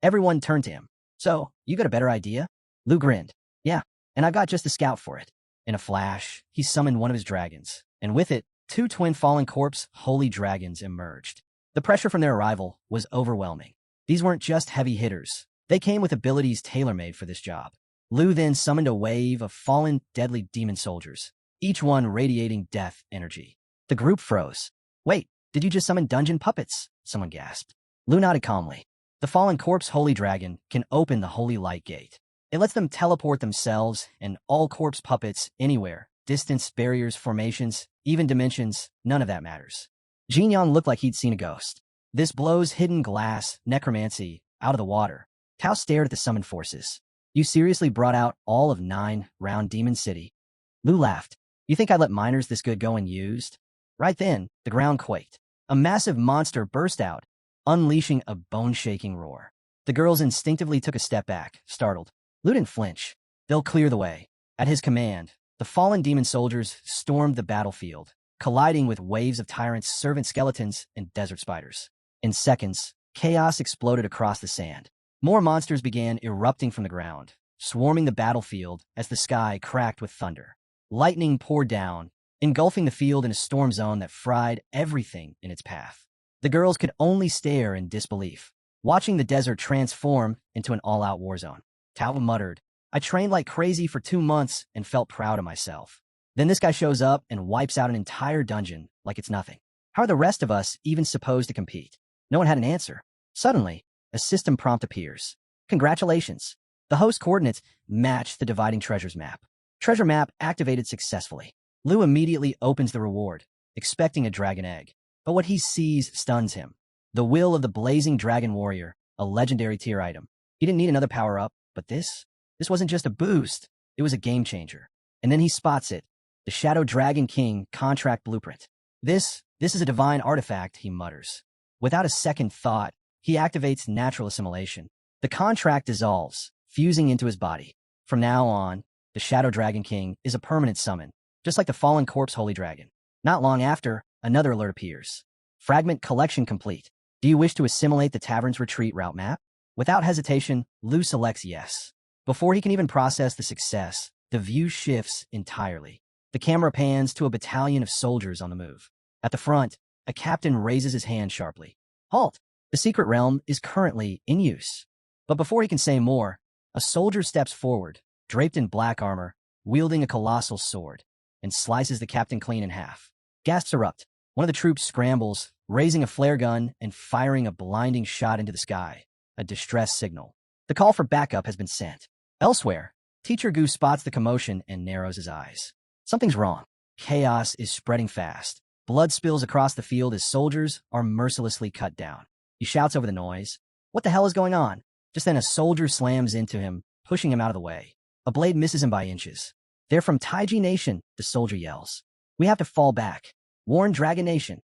Everyone turned to him. So, you got a better idea? Lu grinned. Yeah, and I've got just the scout for it. In a flash, he summoned one of his dragons, and with it, 2 twin fallen corpse holy dragons emerged. The pressure from their arrival was overwhelming. These weren't just heavy hitters. They came with abilities tailor-made for this job. Lu then summoned a wave of fallen, deadly demon soldiers, each one radiating death energy. The group froze. Wait, did you just summon dungeon puppets? Someone gasped. Lu nodded calmly. The fallen corpse holy dragon can open the holy light gate. It lets them teleport themselves and all corpse puppets anywhere. Distance, barriers, formations, even dimensions, none of that matters. Jin Yang looked like he'd seen a ghost. This blows hidden glass, necromancy, out of the water. Tao stared at the summoned forces. You seriously brought out all of 9 round Demon City? Lu laughed. You think I'd let miners this good go unused? Right then, the ground quaked. A massive monster burst out, unleashing a bone-shaking roar. The girls instinctively took a step back, startled. Lu didn't flinch. They'll clear the way. At his command, the fallen demon soldiers stormed the battlefield, colliding with waves of tyrants, servant skeletons, and desert spiders. In seconds, chaos exploded across the sand. More monsters began erupting from the ground, swarming the battlefield as the sky cracked with thunder. Lightning poured down, engulfing the field in a storm zone that fried everything in its path. The girls could only stare in disbelief, watching the desert transform into an all-out war zone. Tao muttered, I trained like crazy for 2 months and felt proud of myself. Then this guy shows up and wipes out an entire dungeon like it's nothing. How are the rest of us even supposed to compete? No one had an answer. Suddenly, a system prompt appears. Congratulations. The host coordinates match the dividing treasures map. Treasure map activated successfully. Lu immediately opens the reward, expecting a dragon egg. But what he sees stuns him. The will of the blazing dragon warrior, a legendary tier item. He didn't need another power-up, but this wasn't just a boost. It was a game changer. And then he spots it. The Shadow Dragon King contract blueprint. This is a divine artifact, he mutters. Without a second thought, he activates natural assimilation. The contract dissolves, fusing into his body. From now on, the Shadow Dragon King is a permanent summon, just like the fallen corpse holy dragon. Not long after, another alert appears. Fragment collection complete. Do you wish to assimilate the tavern's retreat route map? Without hesitation, Lu selects yes. Before he can even process the success, the view shifts entirely. The camera pans to a battalion of soldiers on the move. At the front, a captain raises his hand sharply. Halt! The secret realm is currently in use. But before he can say more, a soldier steps forward, draped in black armor, wielding a colossal sword, and slices the captain clean in half. Gasps erupt. One of the troops scrambles, raising a flare gun and firing a blinding shot into the sky, a distress signal. The call for backup has been sent. Elsewhere, Teacher Gu spots the commotion and narrows his eyes. Something's wrong. Chaos is spreading fast. Blood spills across the field as soldiers are mercilessly cut down. He shouts over the noise. What the hell is going on? Just then a soldier slams into him, pushing him out of the way. A blade misses him by inches. They're from Taiji Nation, the soldier yells. We have to fall back. Warn Dragon Nation.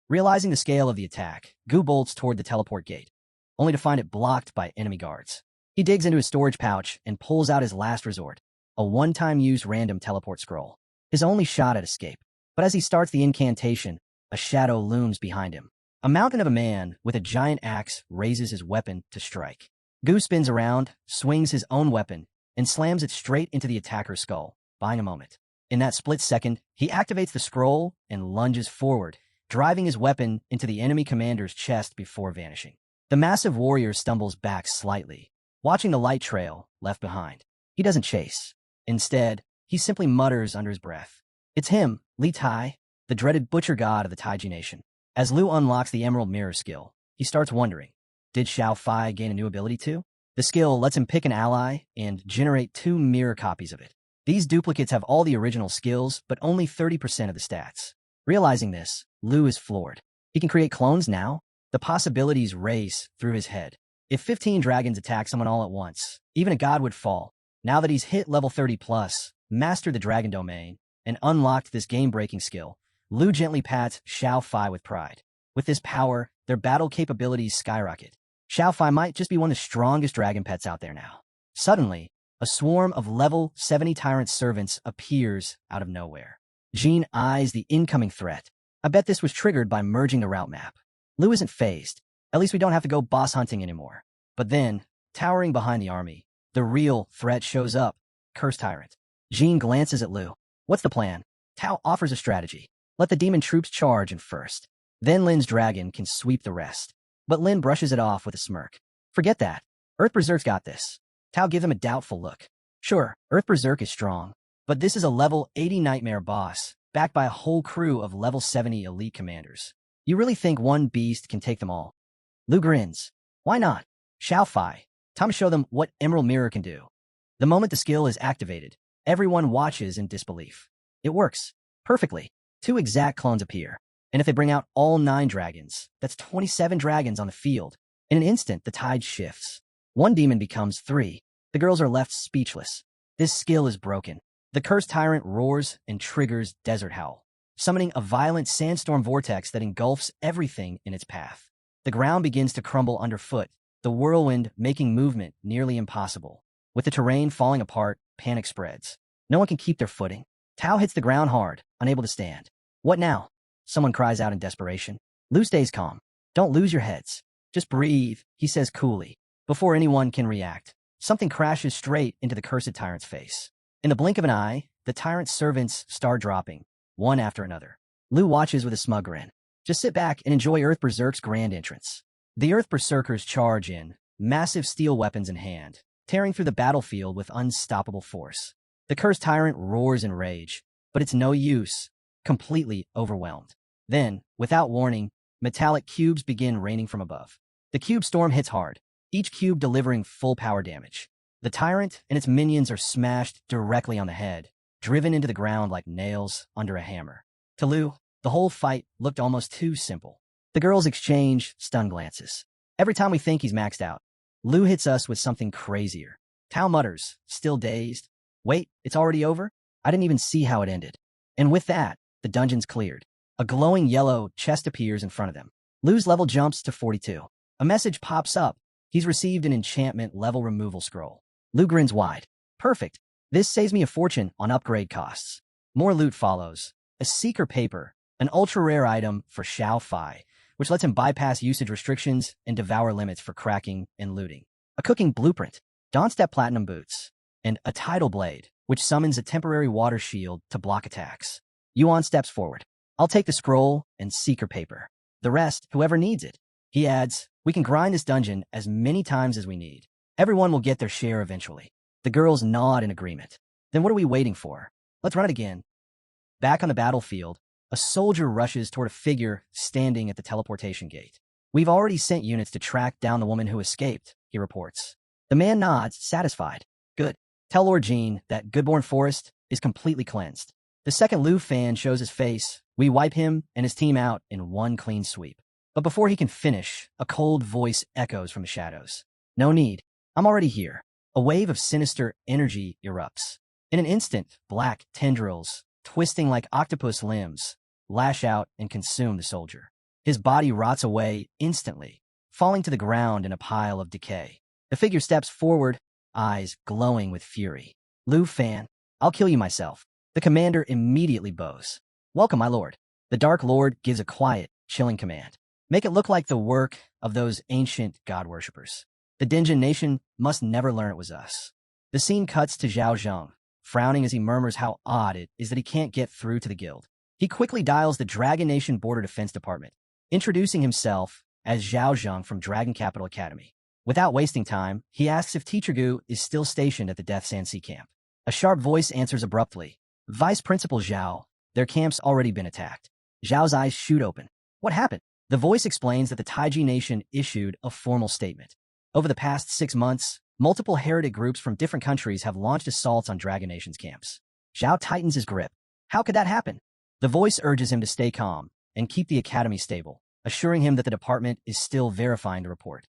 Realizing the scale of the attack, Gu bolts toward the teleport gate, only to find it blocked by enemy guards. He digs into his storage pouch and pulls out his last resort, a one-time use random teleport scroll. His only shot at escape. But as he starts the incantation, a shadow looms behind him. A mountain of a man with a giant axe raises his weapon to strike. Gu spins around, swings his own weapon, and slams it straight into the attacker's skull, buying a moment. In that split second, he activates the scroll and lunges forward, driving his weapon into the enemy commander's chest before vanishing. The massive warrior stumbles back slightly, watching the light trail left behind. He doesn't chase. Instead, he simply mutters under his breath. It's him, Li Tai, the dreaded butcher god of the Taiji nation. As Lu unlocks the Emerald Mirror skill, he starts wondering, did Xiao Fai gain a new ability too? The skill lets him pick an ally and generate 2 mirror copies of it. These duplicates have all the original skills, but only 30% of the stats. Realizing this, Lu is floored. He can create clones now? The possibilities race through his head. If 15 dragons attack someone all at once, even a god would fall. Now that he's hit level 30+, mastered the dragon domain, and unlocked this game-breaking skill, Lu gently pats Xiao Fai with pride. With this power, their battle capabilities skyrocket. Xiao Fai might just be one of the strongest dragon pets out there now. Suddenly, a swarm of level 70 tyrant servants appears out of nowhere. Jean eyes the incoming threat. I bet this was triggered by merging the route map. Lu isn't phased. At least we don't have to go boss hunting anymore. But then, towering behind the army, the real threat shows up. Cursed Tyrant. Jean glances at Lu. What's the plan? Tao offers a strategy. Let the demon troops charge in first. Then Lin's dragon can sweep the rest. But Lin brushes it off with a smirk. Forget that. Earth Berserk's got this. Tao gives him a doubtful look. Sure, Earth Berserk is strong. But this is a level 80 nightmare boss, backed by a whole crew of level 70 elite commanders. You really think one beast can take them all? Lu grins. Why not? Xiao Fai. Time to show them what Emerald Mirror can do. The moment the skill is activated, everyone watches in disbelief. It works. Perfectly. 2 exact clones appear. And if they bring out all 9 dragons, that's 27 dragons on the field. In an instant, the tide shifts. 1 demon becomes 3. The girls are left speechless. This skill is broken. The cursed tyrant roars and triggers Desert Howl, summoning a violent sandstorm vortex that engulfs everything in its path. The ground begins to crumble underfoot, the whirlwind making movement nearly impossible. With the terrain falling apart, panic spreads. No one can keep their footing. Tao hits the ground hard, unable to stand. What now? Someone cries out in desperation. Lu stays calm. Don't lose your heads. Just breathe, he says coolly. Before anyone can react, something crashes straight into the cursed tyrant's face. In the blink of an eye, the tyrant's servants start dropping, one after another. Lu watches with a smug grin. Just sit back and enjoy Earth Berserk's grand entrance. The Earth Berserkers charge in, massive steel weapons in hand, tearing through the battlefield with unstoppable force. The cursed tyrant roars in rage, but it's no use, completely overwhelmed. Then, without warning, metallic cubes begin raining from above. The cube storm hits hard, each cube delivering full power damage. The tyrant and its minions are smashed directly on the head, driven into the ground like nails under a hammer. To Lu, the whole fight looked almost too simple. The girls exchange stunned glances. Every time we think he's maxed out, Lu hits us with something crazier. Tao mutters, still dazed. Wait, it's already over? I didn't even see how it ended. And with that, the dungeon's cleared. A glowing yellow chest appears in front of them. Lu's level jumps to 42. A message pops up. He's received an enchantment level removal scroll. Lu grins wide. Perfect. This saves me a fortune on upgrade costs. More loot follows. A seeker paper, an ultra-rare item for Xiao Fai, which lets him bypass usage restrictions and devour limits for cracking and looting. A cooking blueprint, Dawnstep Platinum boots, and a tidal blade, which summons a temporary water shield to block attacks. Yuan steps forward. I'll take the scroll and seeker paper. The rest, whoever needs it. He adds, we can grind this dungeon as many times as we need. Everyone will get their share eventually. The girls nod in agreement. Then what are we waiting for? Let's run it again. Back on the battlefield, a soldier rushes toward a figure standing at the teleportation gate. We've already sent units to track down the woman who escaped, he reports. The man nods, satisfied. Good. Tell Lord Jean that Goodborn Forest is completely cleansed. The second Lu fan shows his face. We wipe him and his team out in one clean sweep. But before he can finish, a cold voice echoes from the shadows. No need. I'm already here. A wave of sinister energy erupts. In an instant, black tendrils, twisting like octopus limbs, lash out and consume the soldier. His body rots away instantly, falling to the ground in a pile of decay. The figure steps forward, eyes glowing with fury. Lu Fan, I'll kill you myself. The commander immediately bows. Welcome, my lord. The Dark Lord gives a quiet, chilling command. Make it look like the work of those ancient god worshippers. The Dinjin nation must never learn it was us. The scene cuts to Zhao Zheng, frowning as he murmurs how odd it is that he can't get through to the guild. He quickly dials the Dragon Nation Border Defense Department, introducing himself as Zhao Zheng from Dragon Capital Academy. Without wasting time, he asks if Teacher Gu is still stationed at the Death Sand Sea camp. A sharp voice answers abruptly. Vice Principal Zhao, their camp's already been attacked. Zhao's eyes shoot open. What happened? The voice explains that the Taiji Nation issued a formal statement. Over the past 6 months, multiple heretic groups from different countries have launched assaults on Dragon Nation's camps. Zhao tightens his grip. How could that happen? The voice urges him to stay calm and keep the academy stable, assuring him that the department is still verifying the report.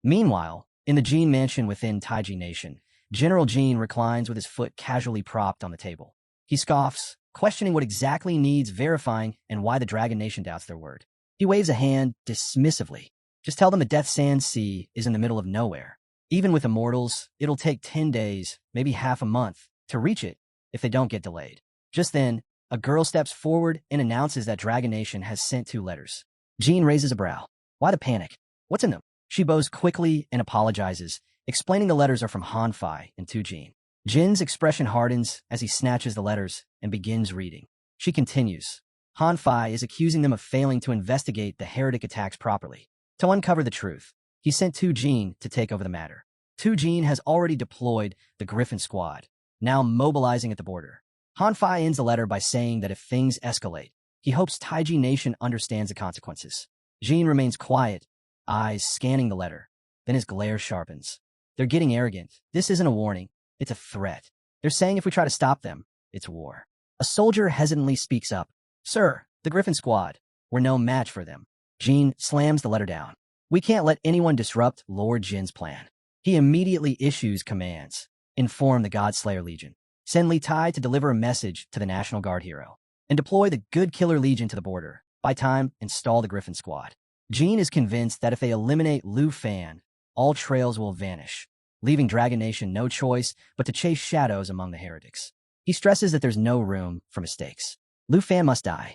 Meanwhile, in the Jin mansion within Taiji Nation, General Jin reclines with his foot casually propped on the table. He scoffs, questioning what exactly needs verifying and why the Dragon Nation doubts their word. He waves a hand dismissively. Just tell them the Death Sand Sea is in the middle of nowhere. Even with immortals, it'll take 10 days, maybe half a month, to reach it if they don't get delayed. Just then, a girl steps forward and announces that Dragon Nation has sent 2 letters. Jean raises a brow. Why the panic? What's in them? She bows quickly and apologizes, explaining the letters are from Hanfei and to Jean. Jin's expression hardens as he snatches the letters and begins reading. She continues. Hanfei is accusing them of failing to investigate the heretic attacks properly. To uncover the truth, he sent Tu Jin to take over the matter. Tu Jin has already deployed the Griffin Squad, now mobilizing at the border. Hanfei ends the letter by saying that if things escalate, he hopes Taiji Nation understands the consequences. Jin remains quiet, eyes scanning the letter. Then his glare sharpens. They're getting arrogant. This isn't a warning. It's a threat. They're saying if we try to stop them, it's war. A soldier hesitantly speaks up. Sir, the Griffin Squad, we're no match for them. Jin slams the letter down. We can't let anyone disrupt Lord Jin's plan. He immediately issues commands. Inform the Godslayer Legion. Send Li Tai to deliver a message to the National Guard hero. And deploy the Good Killer Legion to the border. By time, install the Griffin Squad. Jin is convinced that if they eliminate Lu Fan, all trails will vanish, leaving Dragon Nation no choice but to chase shadows among the heretics. He stresses that there's no room for mistakes. Lu Fan must die.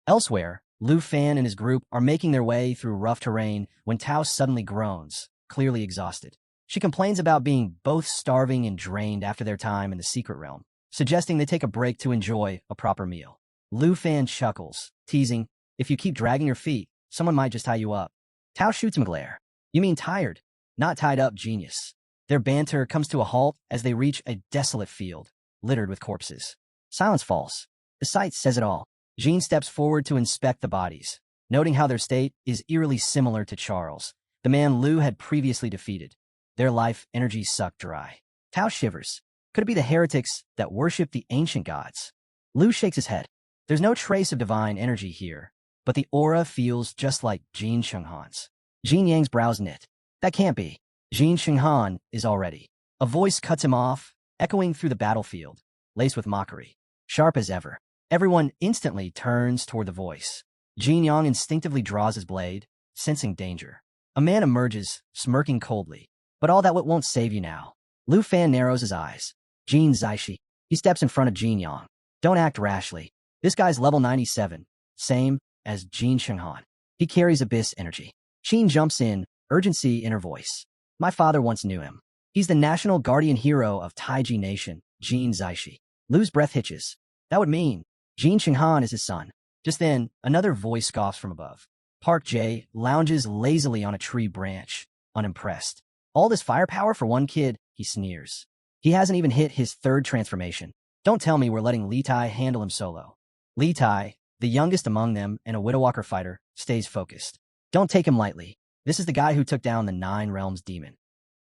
Elsewhere, Lu Fan and his group are making their way through rough terrain when Tao suddenly groans, clearly exhausted. She complains about being both starving and drained after their time in the secret realm, suggesting they take a break to enjoy a proper meal. Lu Fan chuckles, teasing, if you keep dragging your feet, someone might just tie you up. Tao shoots him a glare. You mean tired, not tied up, genius. Their banter comes to a halt as they reach a desolate field, littered with corpses. Silence falls. The sight says it all. Jean steps forward to inspect the bodies, noting how their state is eerily similar to Charles, the man Lu had previously defeated. Their life energy sucked dry. Tao shivers. Could it be the heretics that worship the ancient gods? Lu shakes his head. There's no trace of divine energy here, but the aura feels just like Jin Shenghan's. Jin Yang's brows knit. That can't be. Jin Shenghan is already. A voice cuts him off, echoing through the battlefield, laced with mockery. Sharp as ever. Everyone instantly turns toward the voice. Jin Yang instinctively draws his blade, sensing danger. A man emerges, smirking coldly. But all that won't save you now. Lu Fan narrows his eyes. Jin Zaishi. He steps in front of Jin Yang. Don't act rashly. This guy's level 97, same as Jin Shenghan. He carries abyss energy. Jin jumps in, urgency in her voice. My father once knew him. He's the national guardian hero of Taiji Nation, Jin Zaishi. Lu's breath hitches. That would mean Jin Shenghan is his son. Just then, another voice scoffs from above. Park Jae lounges lazily on a tree branch, unimpressed. All this firepower for one kid, he sneers. He hasn't even hit his 3rd transformation. Don't tell me we're letting Li Tai handle him solo. Li Tai, the youngest among them and a Widowwalker fighter, stays focused. Don't take him lightly. This is the guy who took down the 9 Realms demon.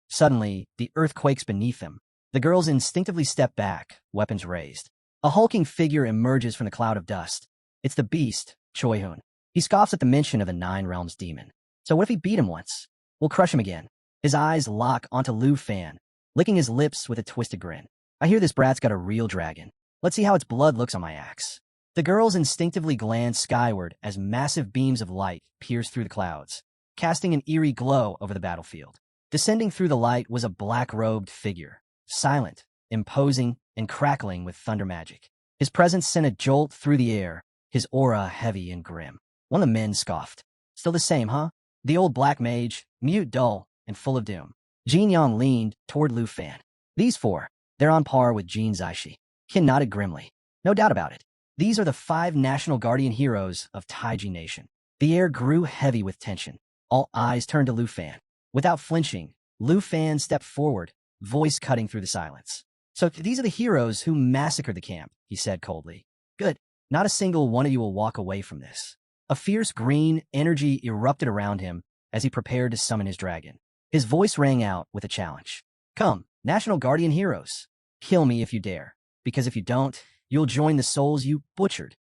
Suddenly, the earth quakes beneath them. The girls instinctively step back, weapons raised. A hulking figure emerges from the cloud of dust. It's the beast, Choi Hun. He scoffs at the mention of the 9 Realms demon. So what if he beat him once? We'll crush him again. His eyes lock onto Lu Fan, licking his lips with a twisted grin. I hear this brat's got a real dragon. Let's see how its blood looks on my axe. The girls instinctively glance skyward as massive beams of light pierce through the clouds, casting an eerie glow over the battlefield. Descending through the light was a black-robed figure, silent, imposing and crackling with thunder magic. His presence sent a jolt through the air, his aura heavy and grim. One of the men scoffed. Still the same, huh? The old black mage, mute, dull, and full of doom. Jin Yang leaned toward Lu Fan. These four, they're on par with Jin Zaishi. Qin nodded grimly. No doubt about it. These are the 5 national guardian heroes of Taiji Nation. The air grew heavy with tension. All eyes turned to Lu Fan. Without flinching, Lu Fan stepped forward, voice cutting through the silence. So these are the heroes who massacred the camp, he said coldly. Good. Not a single one of you will walk away from this. A fierce green energy erupted around him as he prepared to summon his dragon. His voice rang out with a challenge. Come, National Guardian Heroes. Kill me if you dare, because if you don't, you'll join the souls you butchered.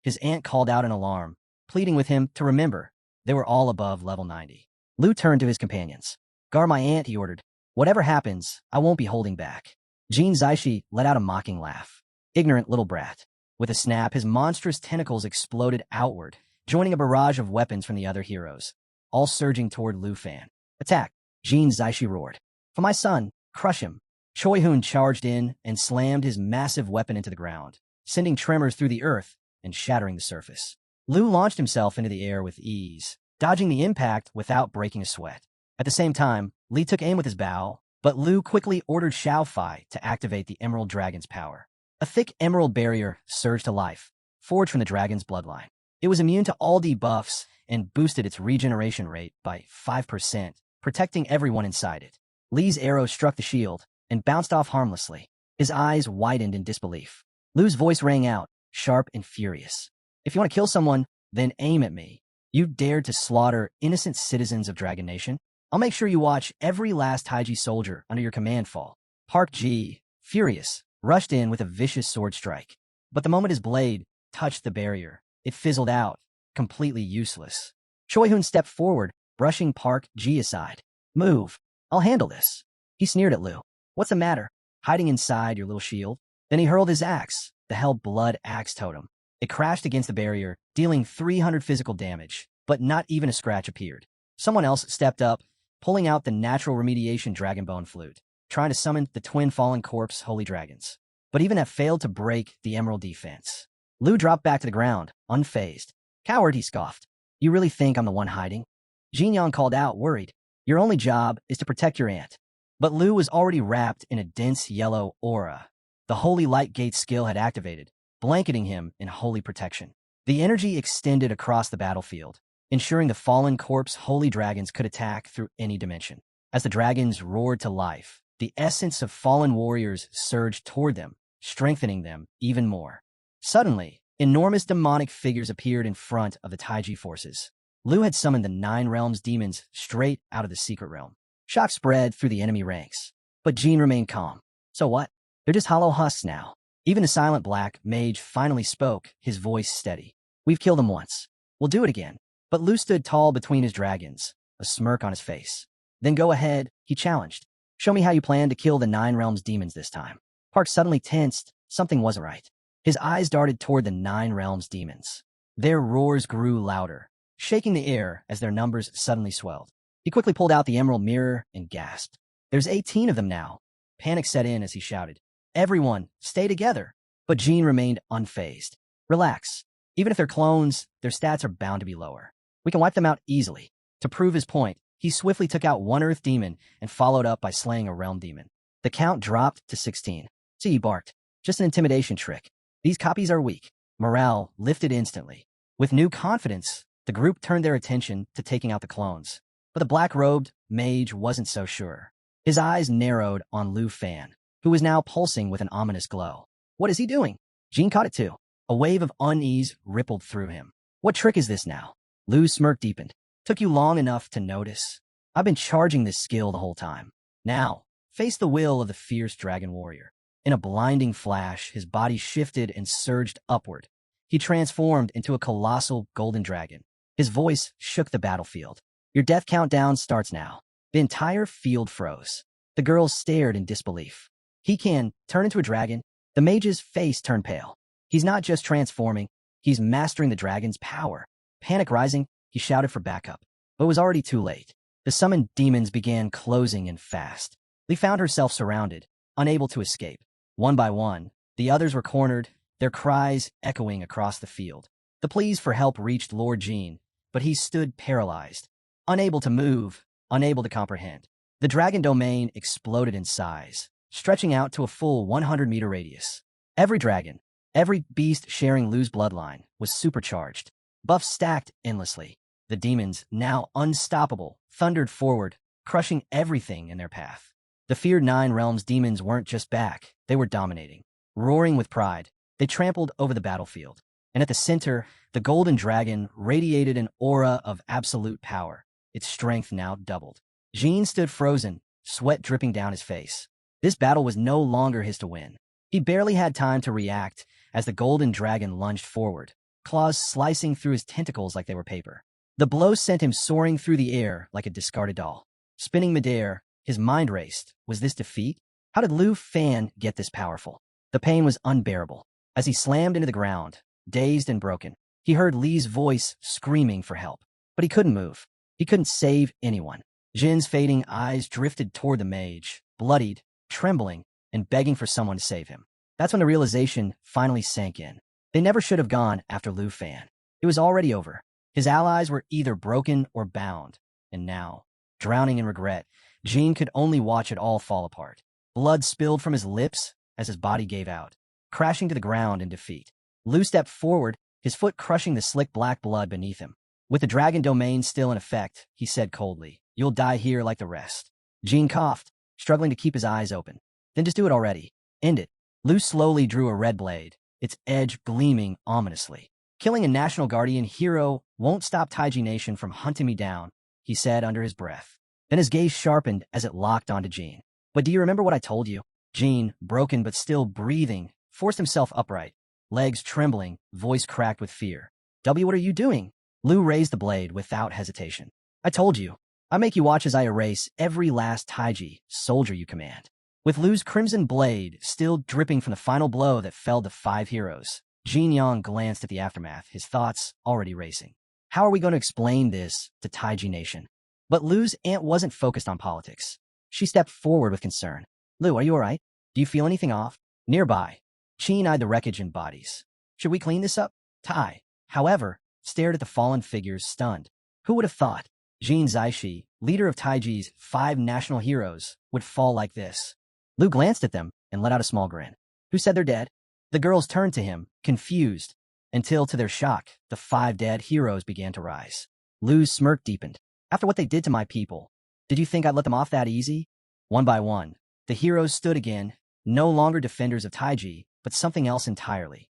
His aunt called out in alarm, pleading with him to remember they were all above level 90. Lu turned to his companions. Guard my aunt, he ordered. Whatever happens, I won't be holding back. Jin Zaishi let out a mocking laugh. Ignorant little brat. With a snap, his monstrous tentacles exploded outward, joining a barrage of weapons from the other heroes, all surging toward Lu Fan. Attack! Jin Zaishi roared. For my son, crush him. Choi Hoon charged in and slammed his massive weapon into the ground, sending tremors through the earth and shattering the surface. Lu launched himself into the air with ease, dodging the impact without breaking a sweat. At the same time, Li took aim with his bow, but Lu quickly ordered Xiao Fai to activate the Emerald Dragon's power. A thick emerald barrier surged to life, forged from the dragon's bloodline. It was immune to all debuffs and boosted its regeneration rate by 5%, protecting everyone inside it. Li's arrow struck the shield and bounced off harmlessly. His eyes widened in disbelief. Lu's voice rang out, sharp and furious. If you want to kill someone, then aim at me. You dared to slaughter innocent citizens of Dragon Nation? I'll make sure you watch every last Taiji soldier under your command fall. Park Ji, furious, rushed in with a vicious sword strike. But the moment his blade touched the barrier, it fizzled out, completely useless. Choi Hoon stepped forward, brushing Park Ji aside. Move. I'll handle this. He sneered at Lu. What's the matter? Hiding inside your little shield? Then he hurled his axe, the Hell Blood Axe Totem. It crashed against the barrier, dealing 300 physical damage, but not even a scratch appeared. Someone else stepped up, pulling out the natural remediation Dragonbone Flute, trying to summon the twin Fallen Corpse Holy Dragons. But even that failed to break the Emerald defense. Lu dropped back to the ground, unfazed. Coward, he scoffed. You really think I'm the one hiding? Jin Yang called out, worried. Your only job is to protect your aunt. But Lu was already wrapped in a dense yellow aura. The Holy Light Gate skill had activated, blanketing him in holy protection. The energy extended across the battlefield, ensuring the Fallen Corpse Holy Dragons could attack through any dimension. As the dragons roared to life, the essence of fallen warriors surged toward them, strengthening them even more. Suddenly, enormous demonic figures appeared in front of the Taiji forces. Lu had summoned the 9 Realms demons straight out of the secret realm. Shock spread through the enemy ranks, but Jin remained calm. So what? They're just hollow husks now. Even the silent black mage finally spoke, his voice steady. We've killed them once. We'll do it again. But Lu stood tall between his dragons, a smirk on his face. Then go ahead, he challenged. Show me how you plan to kill the 9 Realms demons this time. Park suddenly tensed. Something wasn't right. His eyes darted toward the 9 Realms demons. Their roars grew louder, shaking the air as their numbers suddenly swelled. He quickly pulled out the emerald mirror and gasped. There's 18 of them now. Panic set in as he shouted. Everyone, stay together. But Jin remained unfazed. Relax. Even if they're clones, their stats are bound to be lower. We can wipe them out easily. To prove his point, he swiftly took out one Earth demon and followed up by slaying a Realm demon. The count dropped to 16. See, he barked. Just an intimidation trick. These copies are weak. Morale lifted instantly. With new confidence, the group turned their attention to taking out the clones. But the black-robed mage wasn't so sure. His eyes narrowed on Lu Fan, who was now pulsing with an ominous glow. What is he doing? Jin caught it too. A wave of unease rippled through him. What trick is this now? Lu's smirk deepened. Took you long enough to notice? I've been charging this skill the whole time. Now, face the will of the fierce dragon warrior. In a blinding flash, his body shifted and surged upward. He transformed into a colossal golden dragon. His voice shook the battlefield. Your death countdown starts now. The entire field froze. The girls stared in disbelief. He can turn into a dragon. The mage's face turned pale. He's not just transforming, he's mastering the dragon's power. Panic rising, he shouted for backup. But it was already too late. The summoned demons began closing in fast. Li found herself surrounded, unable to escape. One by one, the others were cornered, their cries echoing across the field. The pleas for help reached Lord Jean, but he stood paralyzed, unable to move, unable to comprehend. The dragon domain exploded in size, stretching out to a full 100-meter radius. Every dragon, every beast sharing Lu's bloodline, was supercharged. Buffs stacked endlessly. The demons, now unstoppable, thundered forward, crushing everything in their path. The feared 9 realms demons weren't just back, they were dominating. Roaring with pride, they trampled over the battlefield. And at the center, the golden dragon radiated an aura of absolute power, its strength now doubled. Jean stood frozen, sweat dripping down his face. This battle was no longer his to win. He barely had time to react as the golden dragon lunged forward, claws slicing through his tentacles like they were paper. The blow sent him soaring through the air like a discarded doll. Spinning midair, his mind raced. Was this defeat? How did Lu Fan get this powerful? The pain was unbearable. As he slammed into the ground, dazed and broken, he heard Li's voice screaming for help. But he couldn't move. He couldn't save anyone. Jin's fading eyes drifted toward the mage, bloodied, trembling, and begging for someone to save him. That's when the realization finally sank in. They never should have gone after Lu Fan. It was already over. His allies were either broken or bound. And now, drowning in regret, Jean could only watch it all fall apart. Blood spilled from his lips as his body gave out, crashing to the ground in defeat. Lu stepped forward, his foot crushing the slick black blood beneath him. With the dragon domain still in effect, he said coldly, "You'll die here like the rest." Jean coughed, struggling to keep his eyes open. "Then just do it already. End it." Lu slowly drew a red blade, its edge gleaming ominously. "Killing a national guardian hero won't stop Taiji Nation from hunting me down," he said under his breath. Then his gaze sharpened as it locked onto Jean. "But do you remember what I told you?" Jean, broken but still breathing, forced himself upright, legs trembling, voice cracked with fear. "W, what are you doing?" Lu raised the blade without hesitation. "I told you. I make you watch as I erase every last Taiji soldier you command." With Lu's crimson blade still dripping from the final blow that felled the 5 heroes, Jin Yang glanced at the aftermath, his thoughts already racing. How are we going to explain this to Taiji Nation? But Lu's aunt wasn't focused on politics. She stepped forward with concern. "Lu, are you all right? Do you feel anything off?" Nearby, Qin eyed the wreckage and bodies. "Should we clean this up?" Tai, however, stared at the fallen figures, stunned. Who would have thought Jin Zaishi, leader of Taiji's 5 national heroes, would fall like this? Lu glanced at them and let out a small grin. "Who said they're dead?" The girls turned to him, confused, until, to their shock, the 5 dead heroes began to rise. Lu's smirk deepened. "After what they did to my people, did you think I'd let them off that easy?" One by one, the heroes stood again, no longer defenders of Taiji, but something else entirely.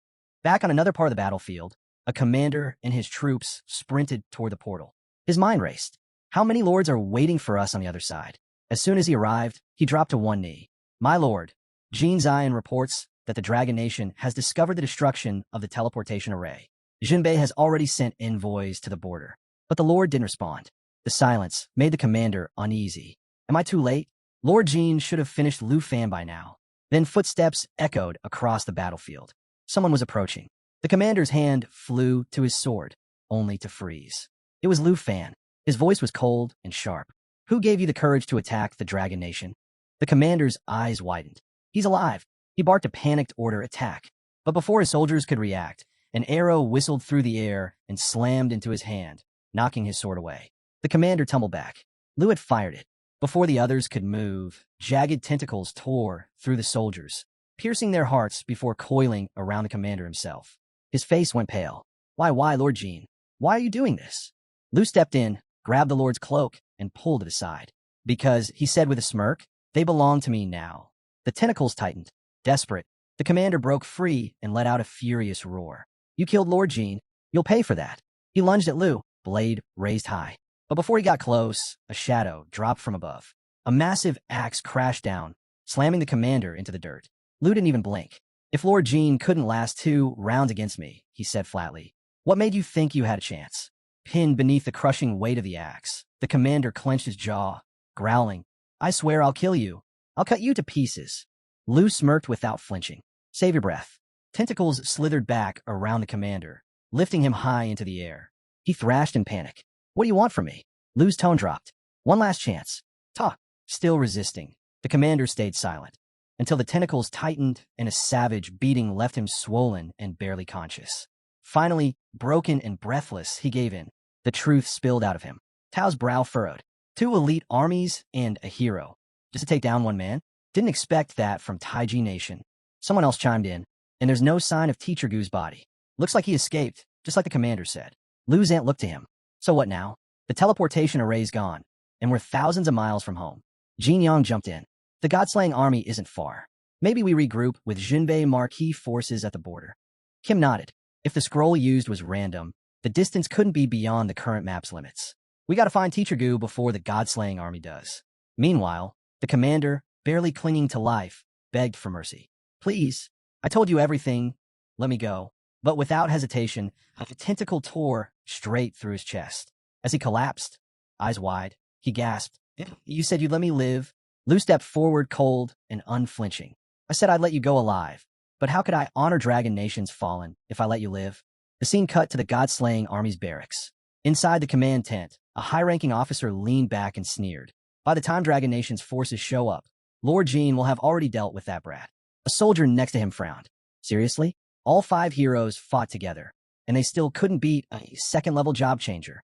Back on another part of the battlefield, a commander and his troops sprinted toward the portal. His mind raced. How many lords are waiting for us on the other side? As soon as he arrived, he dropped to one knee. "My lord, Jin Zion reports that the Dragon Nation has discovered the destruction of the teleportation array. Jinbei has already sent envoys to the border." But the lord didn't respond. The silence made the commander uneasy. "Am I too late? Lord Jin should have finished Lu Fan by now." Then footsteps echoed across the battlefield. Someone was approaching. The commander's hand flew to his sword, only to freeze. It was Lu Fan. His voice was cold and sharp. "Who gave you the courage to attack the Dragon Nation?" The commander's eyes widened. "He's alive." He barked a panicked order, "Attack." But before his soldiers could react, an arrow whistled through the air and slammed into his hand, knocking his sword away. The commander tumbled back. Lu had fired it. Before the others could move, jagged tentacles tore through the soldiers, piercing their hearts before coiling around the commander himself. His face went pale. Why, Lord Jean? Why are you doing this?" Lu stepped in, grabbed the lord's cloak, and pulled it aside. "Because," he said with a smirk, "they belong to me now." The tentacles tightened. Desperate, the commander broke free and let out a furious roar. "You killed Lord Jean. You'll pay for that." He lunged at Lu, blade raised high. But before he got close, a shadow dropped from above. A massive axe crashed down, slamming the commander into the dirt. Lu didn't even blink. "If Lord Jean couldn't last 2 rounds against me," he said flatly, "what made you think you had a chance?" Pinned beneath the crushing weight of the axe, the commander clenched his jaw, growling, "I swear I'll kill you. I'll cut you to pieces." Lu smirked without flinching. "Save your breath." Tentacles slithered back around the commander, lifting him high into the air. He thrashed in panic. "What do you want from me?" Lu's tone dropped. "One last chance." Ta. Still resisting, the commander stayed silent. until the tentacles tightened and a savage beating left him swollen and barely conscious. Finally, broken and breathless, he gave in. The truth spilled out of him. Tao's brow furrowed. 2 elite armies and a hero. Just to take down one man? Didn't expect that from Taiji Nation. Someone else chimed in, and there's no sign of Teacher Gu's body. Looks like he escaped, just like the commander said. Lu's aunt looked to him. So what now? The teleportation array's gone, and we're thousands of miles from home. Jin Yang jumped in. The God-slaying army isn't far. Maybe we regroup with Jinbei Marquis forces at the border. Kim nodded. If the scroll used was random, the distance couldn't be beyond the current map's limits. We gotta find Teacher Gu before the God-slaying army does. Meanwhile, the commander, barely clinging to life, begged for mercy. Please, I told you everything. Let me go. But without hesitation, a tentacle tore straight through his chest. As he collapsed, eyes wide, he gasped, You said you'd let me live? Lu stepped forward cold and unflinching. I said I'd let you go alive. But how could I honor Dragon Nation's fallen if I let you live? The scene cut to the God-slaying army's barracks. Inside the command tent, a high-ranking officer leaned back and sneered. By the time Dragon Nation's forces show up, Lord Jean will have already dealt with that brat. A soldier next to him frowned. Seriously? All 5 heroes fought together, and they still couldn't beat a second-level job changer.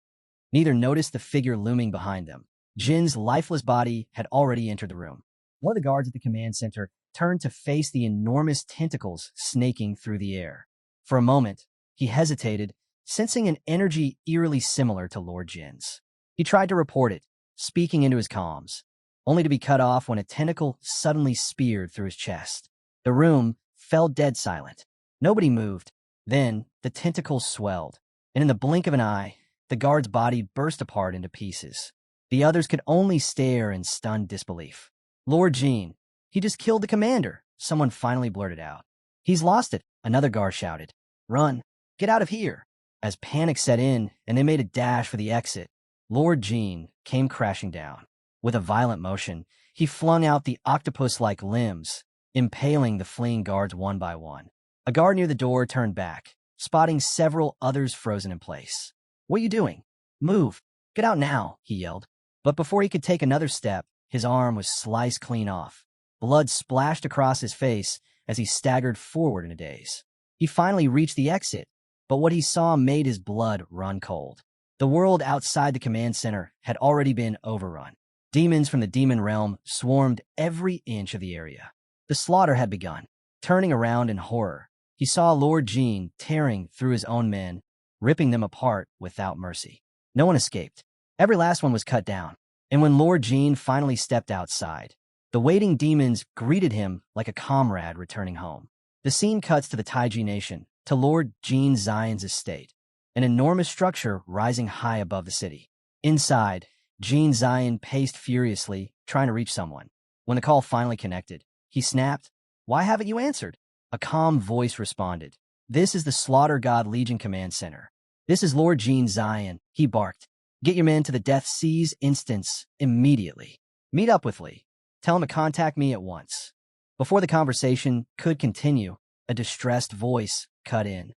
Neither noticed the figure looming behind them. Jin's lifeless body had already entered the room. One of the guards at the command center turned to face the enormous tentacles snaking through the air. For a moment, he hesitated, sensing an energy eerily similar to Lord Jin's. He tried to report it, speaking into his comms, only to be cut off when a tentacle suddenly speared through his chest. The room fell dead silent. Nobody moved. Then, the tentacle swelled, and in the blink of an eye, the guard's body burst apart into pieces. The others could only stare in stunned disbelief. Lord Jean, he just killed the commander, someone finally blurted out. He's lost it, another guard shouted. Run, get out of here. As panic set in and they made a dash for the exit, Lord Jean came crashing down. With a violent motion, he flung out the octopus-like limbs, impaling the fleeing guards one by one. A guard near the door turned back, spotting several others frozen in place. What are you doing? Move. Get out now, he yelled. But before he could take another step, his arm was sliced clean off. Blood splashed across his face as he staggered forward in a daze. He finally reached the exit, but what he saw made his blood run cold. The world outside the command center had already been overrun. Demons from the demon realm swarmed every inch of the area. The slaughter had begun. Turning around in horror, he saw Lord Jean tearing through his own men, ripping them apart without mercy. No one escaped. Every last one was cut down. And when Lord Jean finally stepped outside, the waiting demons greeted him like a comrade returning home. The scene cuts to the Taiji Nation, to Lord Jean Zion's estate, an enormous structure rising high above the city. Inside, Jean Zion paced furiously, trying to reach someone. When the call finally connected, he snapped, Why haven't you answered? A calm voice responded, This is the Slaughter God Legion Command Center. This is Lord Jean Zion, he barked. Get your men to the Death Seas instance immediately. Meet up with Lee. Tell him to contact me at once. Before the conversation could continue, a distressed voice cut in.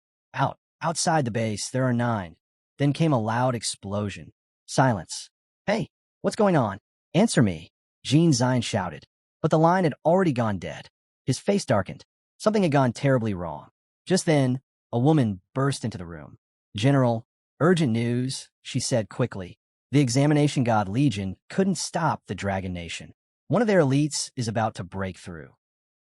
Outside the base, there are 9. Then came a loud explosion. Silence. Hey, what's going on? Answer me, Jean Zion shouted. But the line had already gone dead. His face darkened. Something had gone terribly wrong. Just then, a woman burst into the room. General, urgent news, she said quickly. The Examination God Legion couldn't stop the Dragon Nation. One of their elites is about to break through.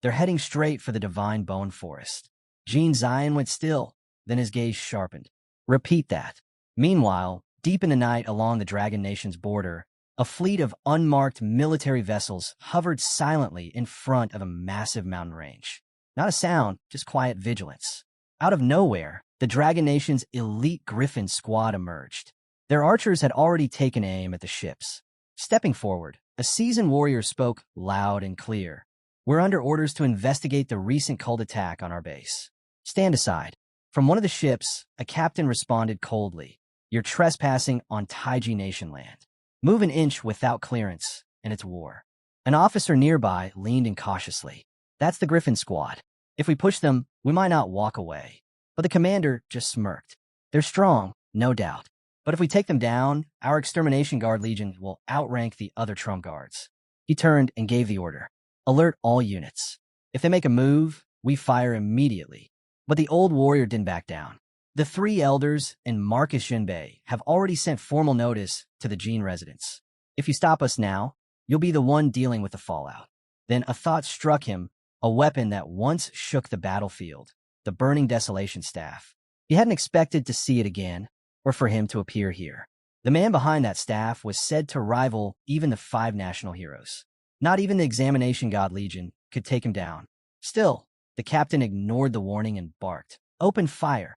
They're heading straight for the Divine Bone Forest. Jean Zion went still, then his gaze sharpened. Repeat that. Meanwhile, deep in the night along the Dragon Nation's border, a fleet of unmarked military vessels hovered silently in front of a massive mountain range. Not a sound, just quiet vigilance. Out of nowhere, the Dragon Nation's elite Griffin squad emerged. Their archers had already taken aim at the ships. Stepping forward, a seasoned warrior spoke loud and clear. We're under orders to investigate the recent cult attack on our base. Stand aside. From one of the ships, a captain responded coldly. You're trespassing on Taiji Nation land. Move an inch without clearance, and it's war. An officer nearby leaned in cautiously. That's the Griffin squad. If we push them, we might not walk away. But the commander just smirked. They're strong, no doubt. But if we take them down, our Extermination Guard Legion will outrank the other Trump guards. He turned and gave the order. Alert all units. If they make a move, we fire immediately. But the old warrior didn't back down. The three elders and Marcus Jinbei have already sent formal notice to the Jin residents. If you stop us now, you'll be the one dealing with the fallout. Then a thought struck him, a weapon that once shook the battlefield, the burning desolation staff. He hadn't expected to see it again, or for him to appear here. The man behind that staff was said to rival even the 5 national heroes. Not even the Examination God Legion could take him down. Still, the captain ignored the warning and barked. Open fire.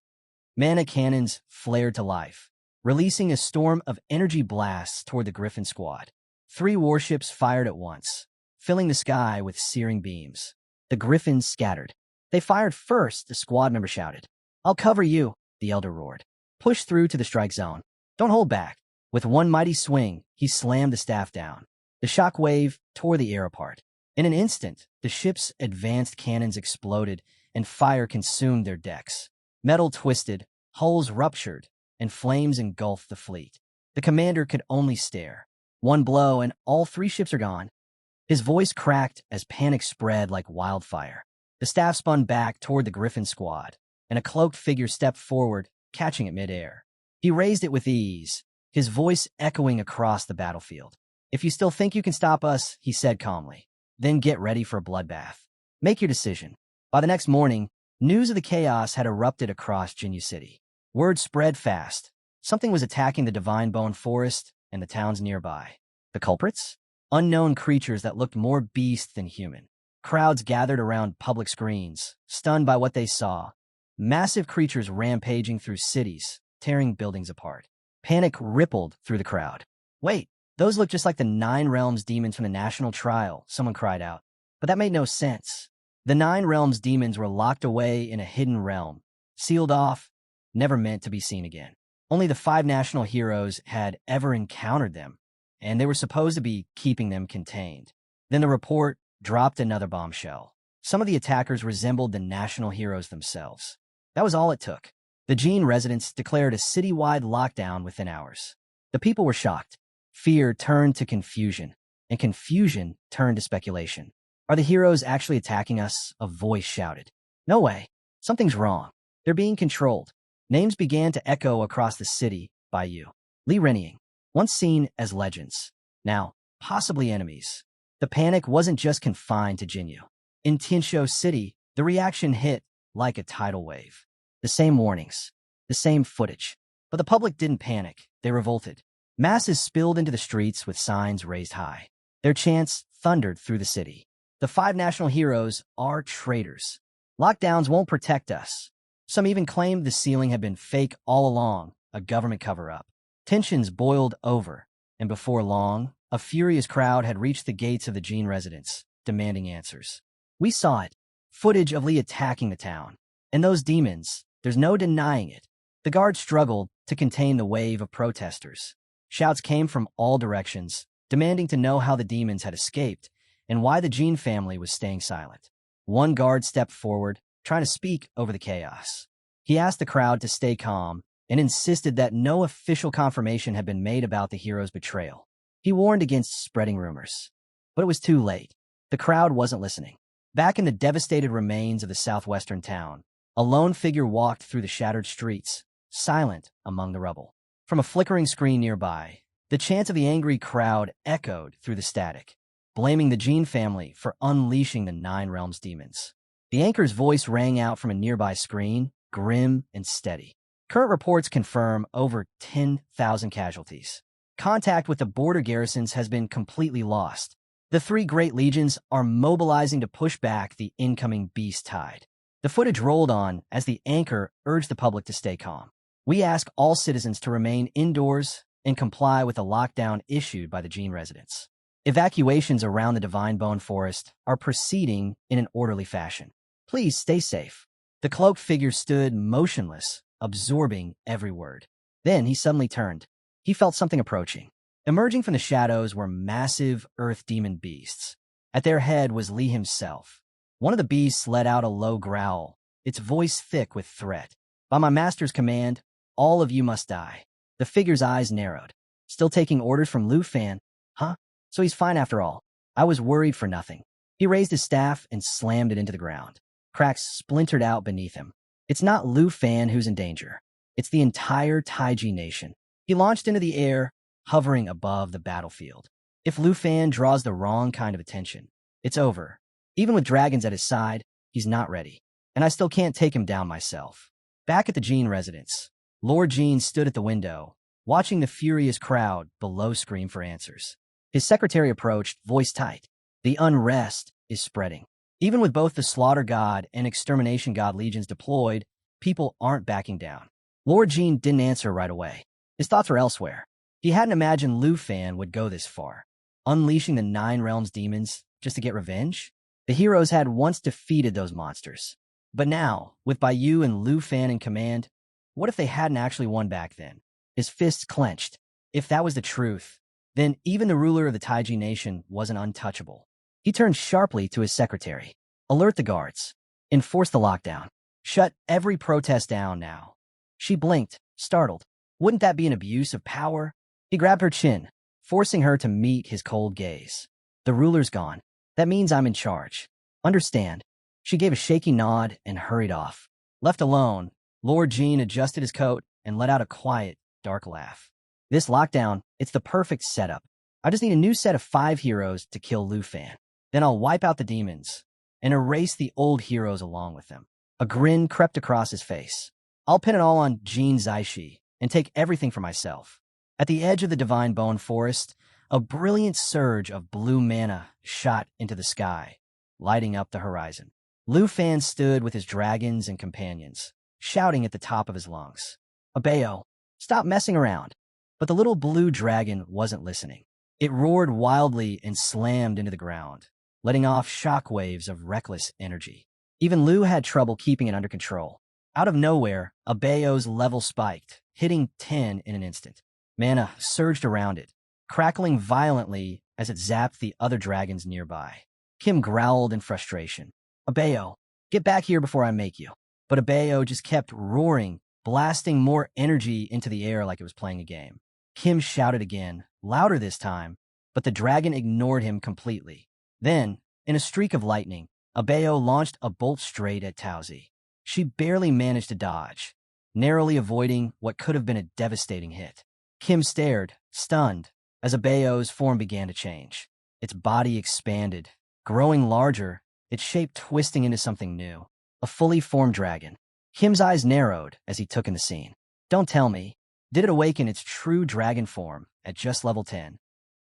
Mana cannons flared to life, releasing a storm of energy blasts toward the Griffin squad. 3 warships fired at once, filling the sky with searing beams. The Griffins scattered. They fired first, the squad member shouted. I'll cover you, the elder roared. Push through to the strike zone. Don't hold back. With one mighty swing, he slammed the staff down. The shock wave tore the air apart. In an instant, the ship's advanced cannons exploded and fire consumed their decks. Metal twisted, hulls ruptured, and flames engulfed the fleet. The commander could only stare. One blow and all 3 ships are gone. His voice cracked as panic spread like wildfire. The staff spun back toward the Griffin squad, and a cloaked figure stepped forward, catching it midair. He raised it with ease, his voice echoing across the battlefield. If you still think you can stop us, he said calmly, then get ready for a bloodbath. Make your decision. By the next morning, news of the chaos had erupted across Jinyu City. Word spread fast. Something was attacking the Divine Bone Forest and the towns nearby. The culprits? Unknown creatures that looked more beast than human. Crowds gathered around public screens, stunned by what they saw. Massive creatures rampaging through cities, tearing buildings apart. Panic rippled through the crowd. Wait, those look just like the 9 Realms demons from the National Trial, someone cried out. But that made no sense. The 9 Realms demons were locked away in a hidden realm, sealed off, never meant to be seen again. Only the 5 national heroes had ever encountered them, and they were supposed to be keeping them contained. Then the report dropped another bombshell. Some of the attackers resembled the national heroes themselves. That was all it took. The Jin residents declared a citywide lockdown within hours. The people were shocked. Fear turned to confusion, and confusion turned to speculation. Are the heroes actually attacking us? A voice shouted. No way. Something's wrong. They're being controlled. Names began to echo across the city by you. Li Renying, once seen as legends, now possibly enemies. The panic wasn't just confined to Jinyu. In Tianshou City, the reaction hit like a tidal wave. The same warnings, the same footage. But the public didn't panic. They revolted. Masses spilled into the streets with signs raised high. Their chants thundered through the city. The 5 national heroes are traitors. Lockdowns won't protect us. Some even claimed the ceiling had been fake all along, a government cover-up. Tensions boiled over, and before long, a furious crowd had reached the gates of the Jin residence, demanding answers. We saw it. Footage of Li attacking the town. And those demons, there's no denying it. The guards struggled to contain the wave of protesters. Shouts came from all directions, demanding to know how the demons had escaped and why the Jin family was staying silent. One guard stepped forward, trying to speak over the chaos. He asked the crowd to stay calm and insisted that no official confirmation had been made about the hero's betrayal. He warned against spreading rumors. But it was too late. The crowd wasn't listening. Back in the devastated remains of the southwestern town, a lone figure walked through the shattered streets, silent among the rubble. From a flickering screen nearby, the chant of the angry crowd echoed through the static, blaming the Jin family for unleashing the 9 Realms demons. The anchor's voice rang out from a nearby screen, grim and steady. Current reports confirm over 10,000 casualties. Contact with the border garrisons has been completely lost. The 3 great legions are mobilizing to push back the incoming beast tide. The footage rolled on as the anchor urged the public to stay calm. We ask all citizens to remain indoors and comply with the lockdown issued by the Jin residents. Evacuations around the Divine Bone Forest are proceeding in an orderly fashion. Please stay safe. The cloaked figure stood motionless, absorbing every word. Then he suddenly turned. He felt something approaching. Emerging from the shadows were massive earth demon beasts. At their head was Li himself. One of the beasts let out a low growl, its voice thick with threat. By my master's command, all of you must die. The figure's eyes narrowed. Still taking orders from Lu Fan? Huh? So he's fine after all. I was worried for nothing. He raised his staff and slammed it into the ground. Cracks splintered out beneath him. It's not Lu Fan who's in danger. It's the entire Taiji nation. He launched into the air, hovering above the battlefield. If Lu Fan draws the wrong kind of attention, it's over. Even with dragons at his side, he's not ready. And I still can't take him down myself. Back at the Jean residence, Lord Jean stood at the window, watching the furious crowd below scream for answers. His secretary approached, voice tight. The unrest is spreading. Even with both the Slaughter God and Extermination God legions deployed, people aren't backing down. Lord Jean didn't answer right away. His thoughts were elsewhere. He hadn't imagined Lu Fan would go this far, unleashing the Nine Realms demons just to get revenge. The heroes had once defeated those monsters. But now, with Baiyu and Lu Fan in command, what if they hadn't actually won back then? His fists clenched. If that was the truth, then even the ruler of the Taiji nation wasn't untouchable. He turned sharply to his secretary. Alert the guards. Enforce the lockdown. Shut every protest down now. She blinked, startled. Wouldn't that be an abuse of power? He grabbed her chin, forcing her to meet his cold gaze. The ruler's gone. That means I'm in charge. Understand? She gave a shaky nod and hurried off. Left alone, Lord Jean adjusted his coat and let out a quiet, dark laugh. This lockdown, it's the perfect setup. I just need a new set of 5 heroes to kill Lu Fan. Then I'll wipe out the demons and erase the old heroes along with them. A grin crept across his face. I'll pin it all on Jean Zaishi and take everything for myself. At the edge of the Divine Bone Forest, a brilliant surge of blue mana shot into the sky, lighting up the horizon. Lu Fan stood with his dragons and companions, shouting at the top of his lungs. Abayo, stop messing around. But the little blue dragon wasn't listening. It roared wildly and slammed into the ground, letting off shockwaves of reckless energy. Even Lu had trouble keeping it under control. Out of nowhere, Abayo's level spiked, hitting 10 in an instant. Mana surged around it, crackling violently as it zapped the other dragons nearby. Kim growled in frustration. Abayo, get back here before I make you. But Abayo just kept roaring, blasting more energy into the air like it was playing a game. Kim shouted again, louder this time, but the dragon ignored him completely. Then, in a streak of lightning, Abayo launched a bolt straight at Taozi. She barely managed to dodge, narrowly avoiding what could have been a devastating hit. Kim stared, stunned, as Abayo's form began to change. Its body expanded, growing larger, its shape twisting into something new. A fully formed dragon. Kim's eyes narrowed as he took in the scene. Don't tell me. Did it awaken its true dragon form at just level 10?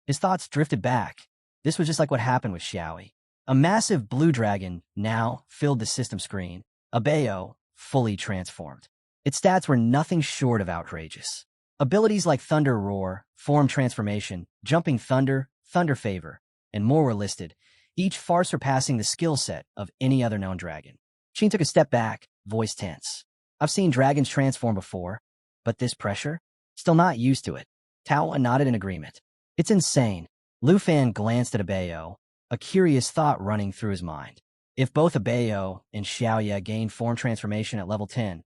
His thoughts drifted back. This was just like what happened with Xiaoi. A massive blue dragon now filled the system screen. Abayo, fully transformed. Its stats were nothing short of outrageous. Abilities like Thunder Roar, Form Transformation, Jumping Thunder, Thunder Favor, and more were listed, each far surpassing the skill set of any other known dragon. Sheen took a step back, voice tense. I've seen dragons transform before, but this pressure? Still not used to it. Tao nodded in agreement. It's insane. Lu Fan glanced at Abayo, a curious thought running through his mind. If both Abayo and Xiaoya gained form transformation at level 10,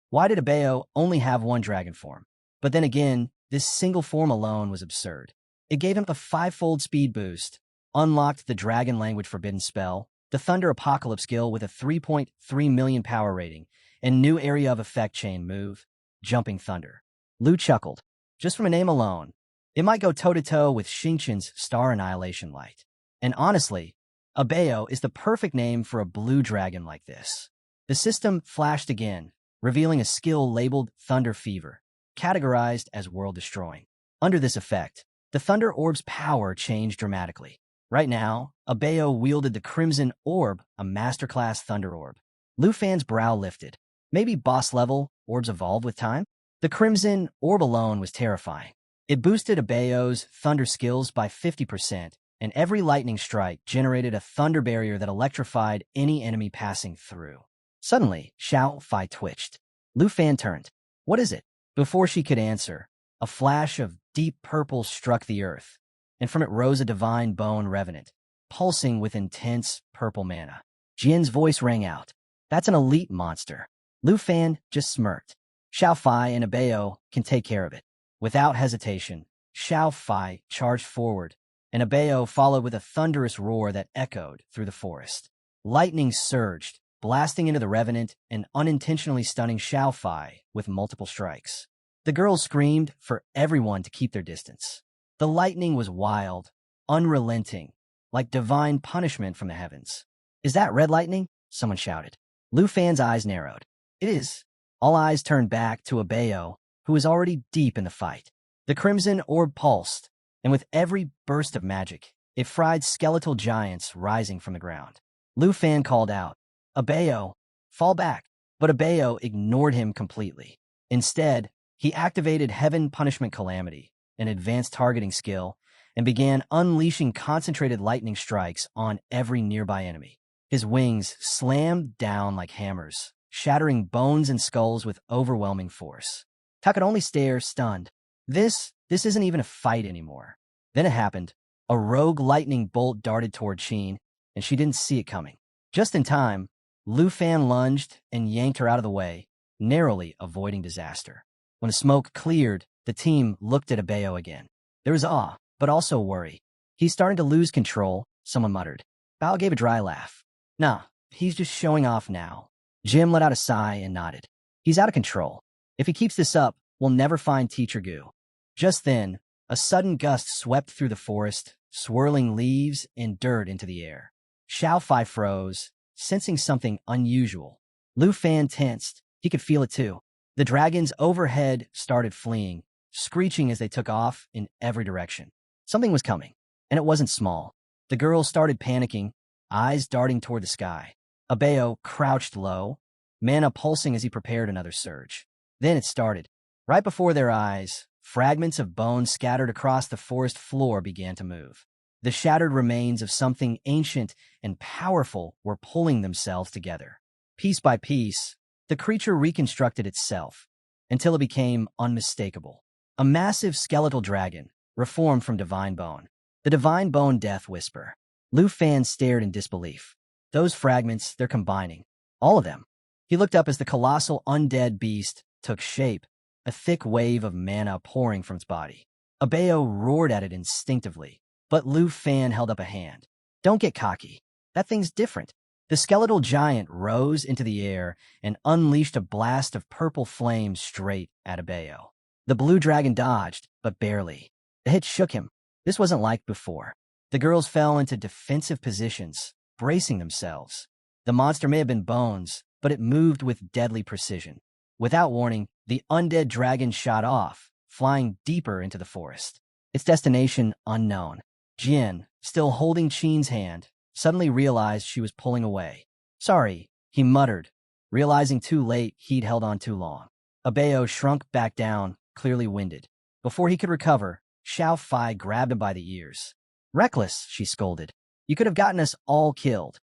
why did Abayo only have one dragon form? But then again, this single form alone was absurd. It gave him a 5-fold speed boost, unlocked the Dragon Language Forbidden spell, the Thunder Apocalypse skill with a 3.3 million power rating, and new area of effect chain move, Jumping Thunder. Lu chuckled. Just from a name alone, it might go toe-to-toe with Xingqian's Star Annihilation Light. And honestly, Abayo is the perfect name for a blue dragon like this. The system flashed again, revealing a skill labeled Thunder Fever, categorized as world-destroying. Under this effect, the Thunder Orb's power changed dramatically. Right now, Abayo wielded the Crimson Orb, a masterclass Thunder Orb. Lu Fan's brow lifted. Maybe boss-level orbs evolve with time? The Crimson Orb alone was terrifying. It boosted Abayo's Thunder skills by 50%, and every lightning strike generated a thunder barrier that electrified any enemy passing through. Suddenly, Xiao Fai twitched. Lu Fan turned. What is it? Before she could answer, a flash of deep purple struck the earth, and from it rose a divine bone revenant, pulsing with intense purple mana. Jian's voice rang out. That's an elite monster. Lu Fan just smirked. Xiao Fai and Abayo can take care of it. Without hesitation, Xiao Fai charged forward, and Abeo followed with a thunderous roar that echoed through the forest. Lightning surged, blasting into the Revenant and unintentionally stunning Xiaofai with multiple strikes. The girls screamed for everyone to keep their distance. The lightning was wild, unrelenting, like divine punishment from the heavens. "Is that red lightning?" someone shouted. Lu Fan's eyes narrowed. "It is." All eyes turned back to Abeo, who was already deep in the fight. The crimson orb pulsed, and with every burst of magic, it fried skeletal giants rising from the ground. Lu Fan called out, "Abeo, fall back." But Abeo ignored him completely. Instead, he activated Heaven Punishment Calamity, an advanced targeting skill, and began unleashing concentrated lightning strikes on every nearby enemy. His wings slammed down like hammers, shattering bones and skulls with overwhelming force. Ta could only stare, stunned. This isn't even a fight anymore. Then it happened. A rogue lightning bolt darted toward Qin, and she didn't see it coming. Just in time, Lu Fan lunged and yanked her out of the way, narrowly avoiding disaster. When the smoke cleared, the team looked at Abeo again. There was awe, but also worry. "He's starting to lose control," someone muttered. Bao gave a dry laugh. "Nah, he's just showing off now." Jim let out a sigh and nodded. "He's out of control. If he keeps this up, we'll never find Teacher Gu." Just then, a sudden gust swept through the forest, swirling leaves and dirt into the air. Xiaofai froze, sensing something unusual. Lu Fan tensed. He could feel it too. The dragons overhead started fleeing, screeching as they took off in every direction. Something was coming, and it wasn't small. The girls started panicking, eyes darting toward the sky. Abeo crouched low, mana pulsing as he prepared another surge. Then it started. Right before their eyes, fragments of bone scattered across the forest floor began to move. The shattered remains of something ancient and powerful were pulling themselves together. Piece by piece, the creature reconstructed itself until it became unmistakable. A massive skeletal dragon, reformed from divine bone. The divine bone death whisper. Lu Fan stared in disbelief. Those fragments, they're combining. All of them. He looked up as the colossal undead beast took shape, a thick wave of mana pouring from its body. Abeo roared at it instinctively, but Lu Fan held up a hand. "Don't get cocky. That thing's different." The skeletal giant rose into the air and unleashed a blast of purple flame straight at Abeo. The blue dragon dodged, but barely. The hit shook him. This wasn't like before. The girls fell into defensive positions, bracing themselves. The monster may have been bones, but it moved with deadly precision. Without warning, the undead dragon shot off, flying deeper into the forest. Its destination unknown. Jin, still holding Qin's hand, suddenly realized she was pulling away. "Sorry," he muttered, realizing too late he'd held on too long. Abeo shrunk back down, clearly winded. Before he could recover, Xiaofai grabbed him by the ears. "Reckless," she scolded. "You could have gotten us all killed."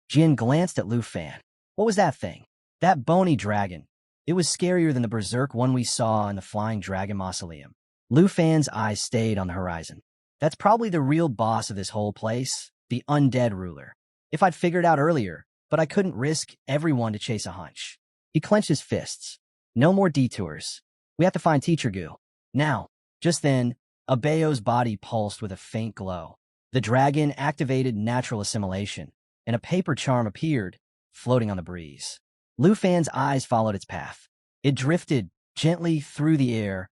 Jin glanced at Lu Fan. "What was that thing?" "That bony dragon. It was scarier than the berserk one we saw in the Flying Dragon Mausoleum." Lu Fan's eyes stayed on the horizon. "That's probably the real boss of this whole place, the undead ruler. If I'd figured out earlier, but I couldn't risk everyone to chase a hunch." He clenched his fists. "No more detours. We have to find Teacher Gu. Now." Just then, Abeo's body pulsed with a faint glow. The dragon activated natural assimilation, and a paper charm appeared, floating on the breeze. Lu Fan's eyes followed its path. It drifted gently through the air,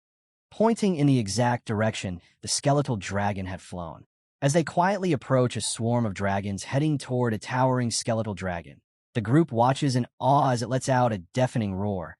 pointing in the exact direction the skeletal dragon had flown. As they quietly approach a swarm of dragons heading toward a towering skeletal dragon, the group watches in awe as it lets out a deafening roar,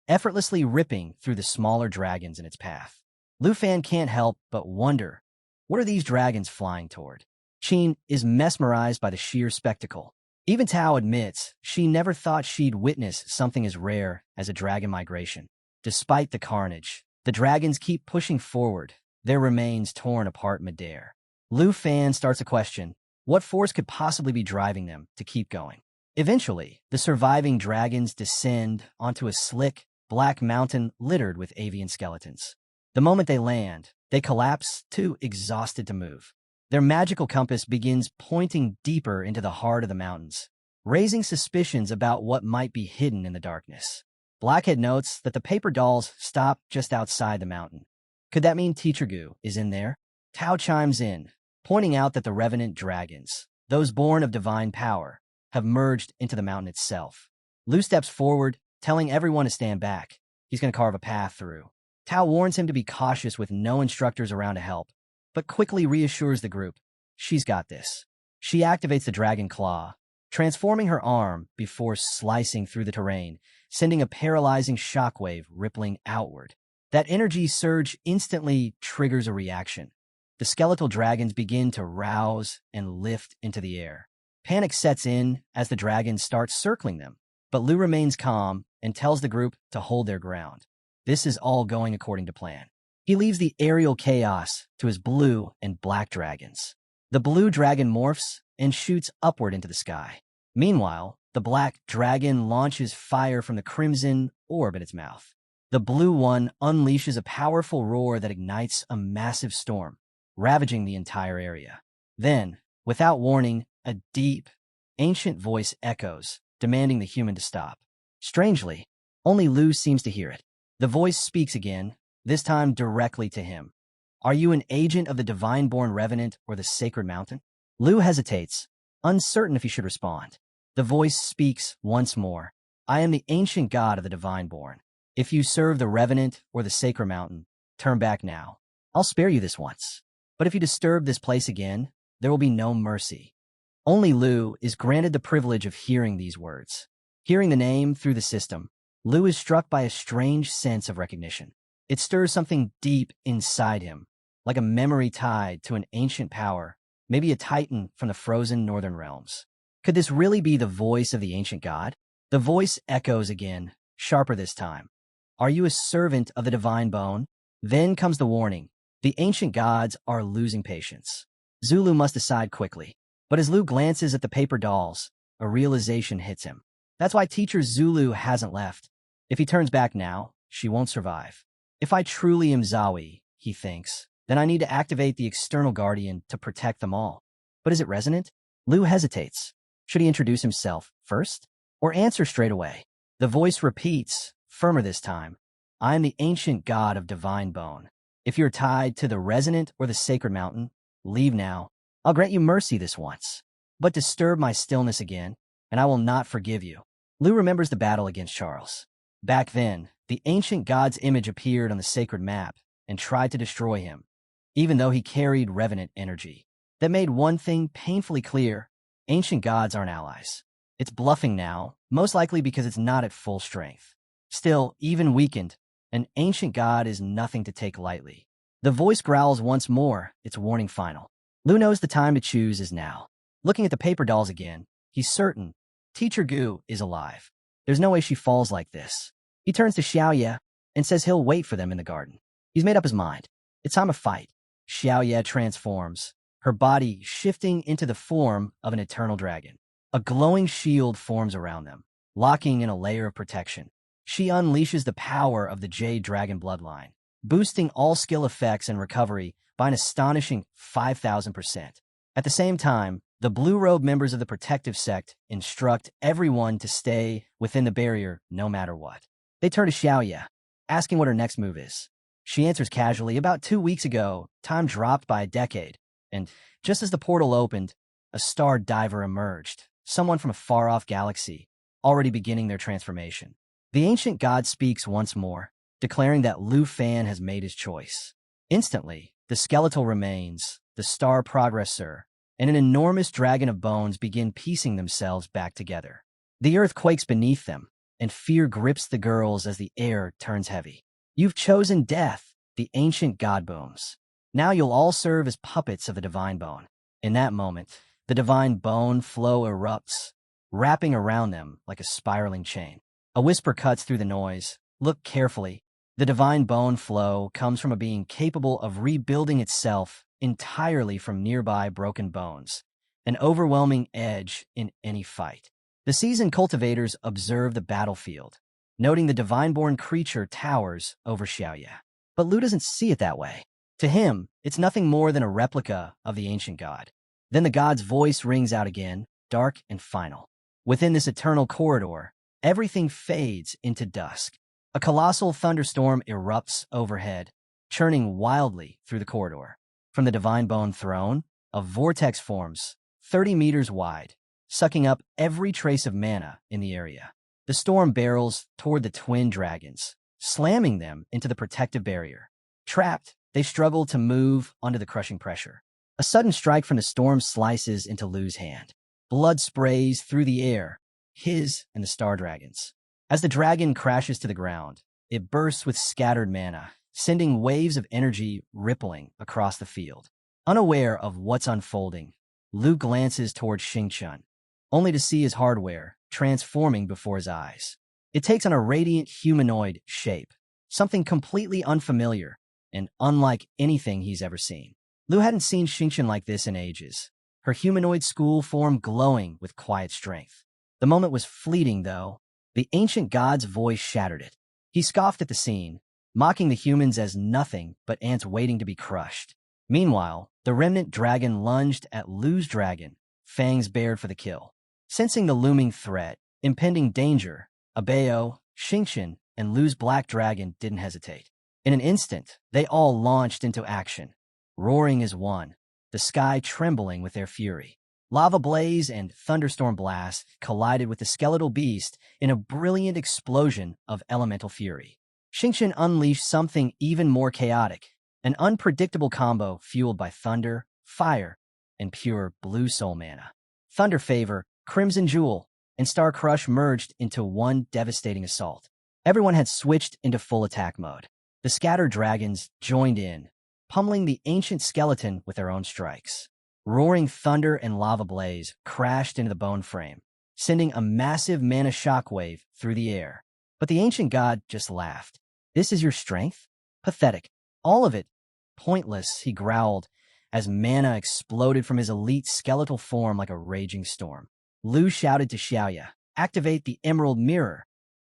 effortlessly ripping through the smaller dragons in its path. Lu Fan can't help but wonder, what are these dragons flying toward? Qin is mesmerized by the sheer spectacle. Even Tao admits she never thought she'd witness something as rare as a dragon migration. Despite the carnage, the dragons keep pushing forward, their remains torn apart midair. Lu Fan starts a question. What force could possibly be driving them to keep going? Eventually, the surviving dragons descend onto a slick, black mountain littered with avian skeletons. The moment they land, they collapse, too exhausted to move. Their magical compass begins pointing deeper into the heart of the mountains, raising suspicions about what might be hidden in the darkness. Blackhead notes that the paper dolls stop just outside the mountain. Could that mean Teacher Gu is in there? Tao chimes in. pointing out that the revenant dragons, those born of divine power, have merged into the mountain itself. Lu steps forward, telling everyone to stand back. He's going to carve a path through. Tao warns him to be cautious with no instructors around to help, but quickly reassures the group. She's got this. She activates the dragon claw, transforming her arm before slicing through the terrain, sending a paralyzing shockwave rippling outward. That energy surge instantly triggers a reaction. The skeletal dragons begin to rouse and lift into the air. Panic sets in as the dragons start circling them, but Lu remains calm and tells the group to hold their ground. This is all going according to plan. He leaves the aerial chaos to his blue and black dragons. The blue dragon morphs and shoots upward into the sky. Meanwhile, the black dragon launches fire from the crimson orb in its mouth. The blue one unleashes a powerful roar that ignites a massive storm, ravaging the entire area. Then, without warning, a deep, ancient voice echoes, demanding the human to stop. Strangely, only Lu seems to hear it. The voice speaks again, this time directly to him. Are you an agent of the divine-born revenant or the sacred mountain? Lu hesitates, uncertain if he should respond. The voice speaks once more. I am the ancient god of the divine-born. If you serve the revenant or the sacred mountain, turn back now. I'll spare you this once. But if you disturb this place again, there will be no mercy. Only Lu is granted the privilege of hearing these words. Hearing the name through the system, Lu is struck by a strange sense of recognition. It stirs something deep inside him, like a memory tied to an ancient power, maybe a titan from the frozen northern realms. Could this really be the voice of the ancient god? The voice echoes again, sharper this time. Are you a servant of the divine bone? Then comes the warning. The ancient gods are losing patience. Zulu must decide quickly. But as Lu glances at the paper dolls, a realization hits him. That's why teacher Zulu hasn't left. If he turns back now, she won't survive. If I truly am Zawi, he thinks, then I need to activate the external guardian to protect them all. But is it resonant? Lu hesitates. Should he introduce himself first? Or answer straight away? The voice repeats, firmer this time. I am the ancient god of divine bone. If you're tied to the resonant or the sacred mountain, leave now. I'll grant you mercy this once. But disturb my stillness again, and I will not forgive you. Lu remembers the battle against Charles. Back then, the ancient god's image appeared on the sacred map and tried to destroy him, even though he carried revenant energy. That made one thing painfully clear. Ancient gods aren't allies. It's bluffing now, most likely because it's not at full strength. Still, even weakened, an ancient god is nothing to take lightly. The voice growls once more, its warning final. Lu knows the time to choose is now. Looking at the paper dolls again, he's certain Teacher Gu is alive. There's no way she falls like this. He turns to Xiaoye and says he'll wait for them in the garden. He's made up his mind. It's time to fight. Xiaoye transforms, her body shifting into the form of an eternal dragon. A glowing shield forms around them, locking in a layer of protection. She unleashes the power of the Jade Dragon bloodline, boosting all skill effects and recovery by an astonishing 5,000%. At the same time, the blue-robe members of the protective sect instruct everyone to stay within the barrier no matter what. They turn to Xiaoye, asking what her next move is. She answers casually, about 2 weeks ago, time dropped by a decade, and just as the portal opened, a star diver emerged, someone from a far-off galaxy, already beginning their transformation. The ancient god speaks once more, declaring that Lu Fan has made his choice. Instantly, the skeletal remains, the star progressor, and an enormous dragon of bones begin piecing themselves back together. The earth quakes beneath them, and fear grips the girls as the air turns heavy. You've chosen death, the ancient god booms. Now you'll all serve as puppets of the divine bone. In that moment, the divine bone flow erupts, wrapping around them like a spiraling chain. A whisper cuts through the noise. Look carefully. The divine bone flow comes from a being capable of rebuilding itself entirely from nearby broken bones, an overwhelming edge in any fight. The seasoned cultivators observe the battlefield, noting the divine-born creature towers over Xiaoye. But Lu doesn't see it that way. To him, it's nothing more than a replica of the ancient god. Then the god's voice rings out again, dark and final. Within this eternal corridor, everything fades into dusk. A colossal thunderstorm erupts overhead, churning wildly through the corridor. From the divine bone throne, a vortex forms, 30 meters wide, sucking up every trace of mana in the area. The storm barrels toward the twin dragons, slamming them into the protective barrier. Trapped, they struggle to move under the crushing pressure. A sudden strike from the storm slices into Lu's hand. Blood sprays through the air, his and the star dragon's. As the dragon crashes to the ground, it bursts with scattered mana, sending waves of energy rippling across the field. Unaware of what's unfolding, Lu glances toward Xingchen, only to see his hardware transforming before his eyes. It takes on a radiant humanoid shape, something completely unfamiliar and unlike anything he's ever seen. Lu hadn't seen Xingchen like this in ages, her humanoid school form glowing with quiet strength. The moment was fleeting, though. The ancient god's voice shattered it. He scoffed at the scene, mocking the humans as nothing but ants waiting to be crushed. Meanwhile, the remnant dragon lunged at Lu's dragon, fangs bared for the kill. Sensing the looming threat, impending danger, Abeo, Xingchen, and Lu's black dragon didn't hesitate. In an instant, they all launched into action, roaring as one, the sky trembling with their fury. Lava blaze and thunderstorm blast collided with the skeletal beast in a brilliant explosion of elemental fury. Xingchen unleashed something even more chaotic, an unpredictable combo fueled by thunder, fire, and pure blue soul mana. Thunder Favor, Crimson Jewel, and Star Crush merged into one devastating assault. Everyone had switched into full attack mode. The scattered dragons joined in, pummeling the ancient skeleton with their own strikes. Roaring thunder and lava blaze crashed into the bone frame, sending a massive mana shockwave through the air. But the ancient god just laughed. "This is your strength? Pathetic. All of it. Pointless," he growled as mana exploded from his elite skeletal form like a raging storm. Lu shouted to Xiaoya, "Activate the Emerald Mirror."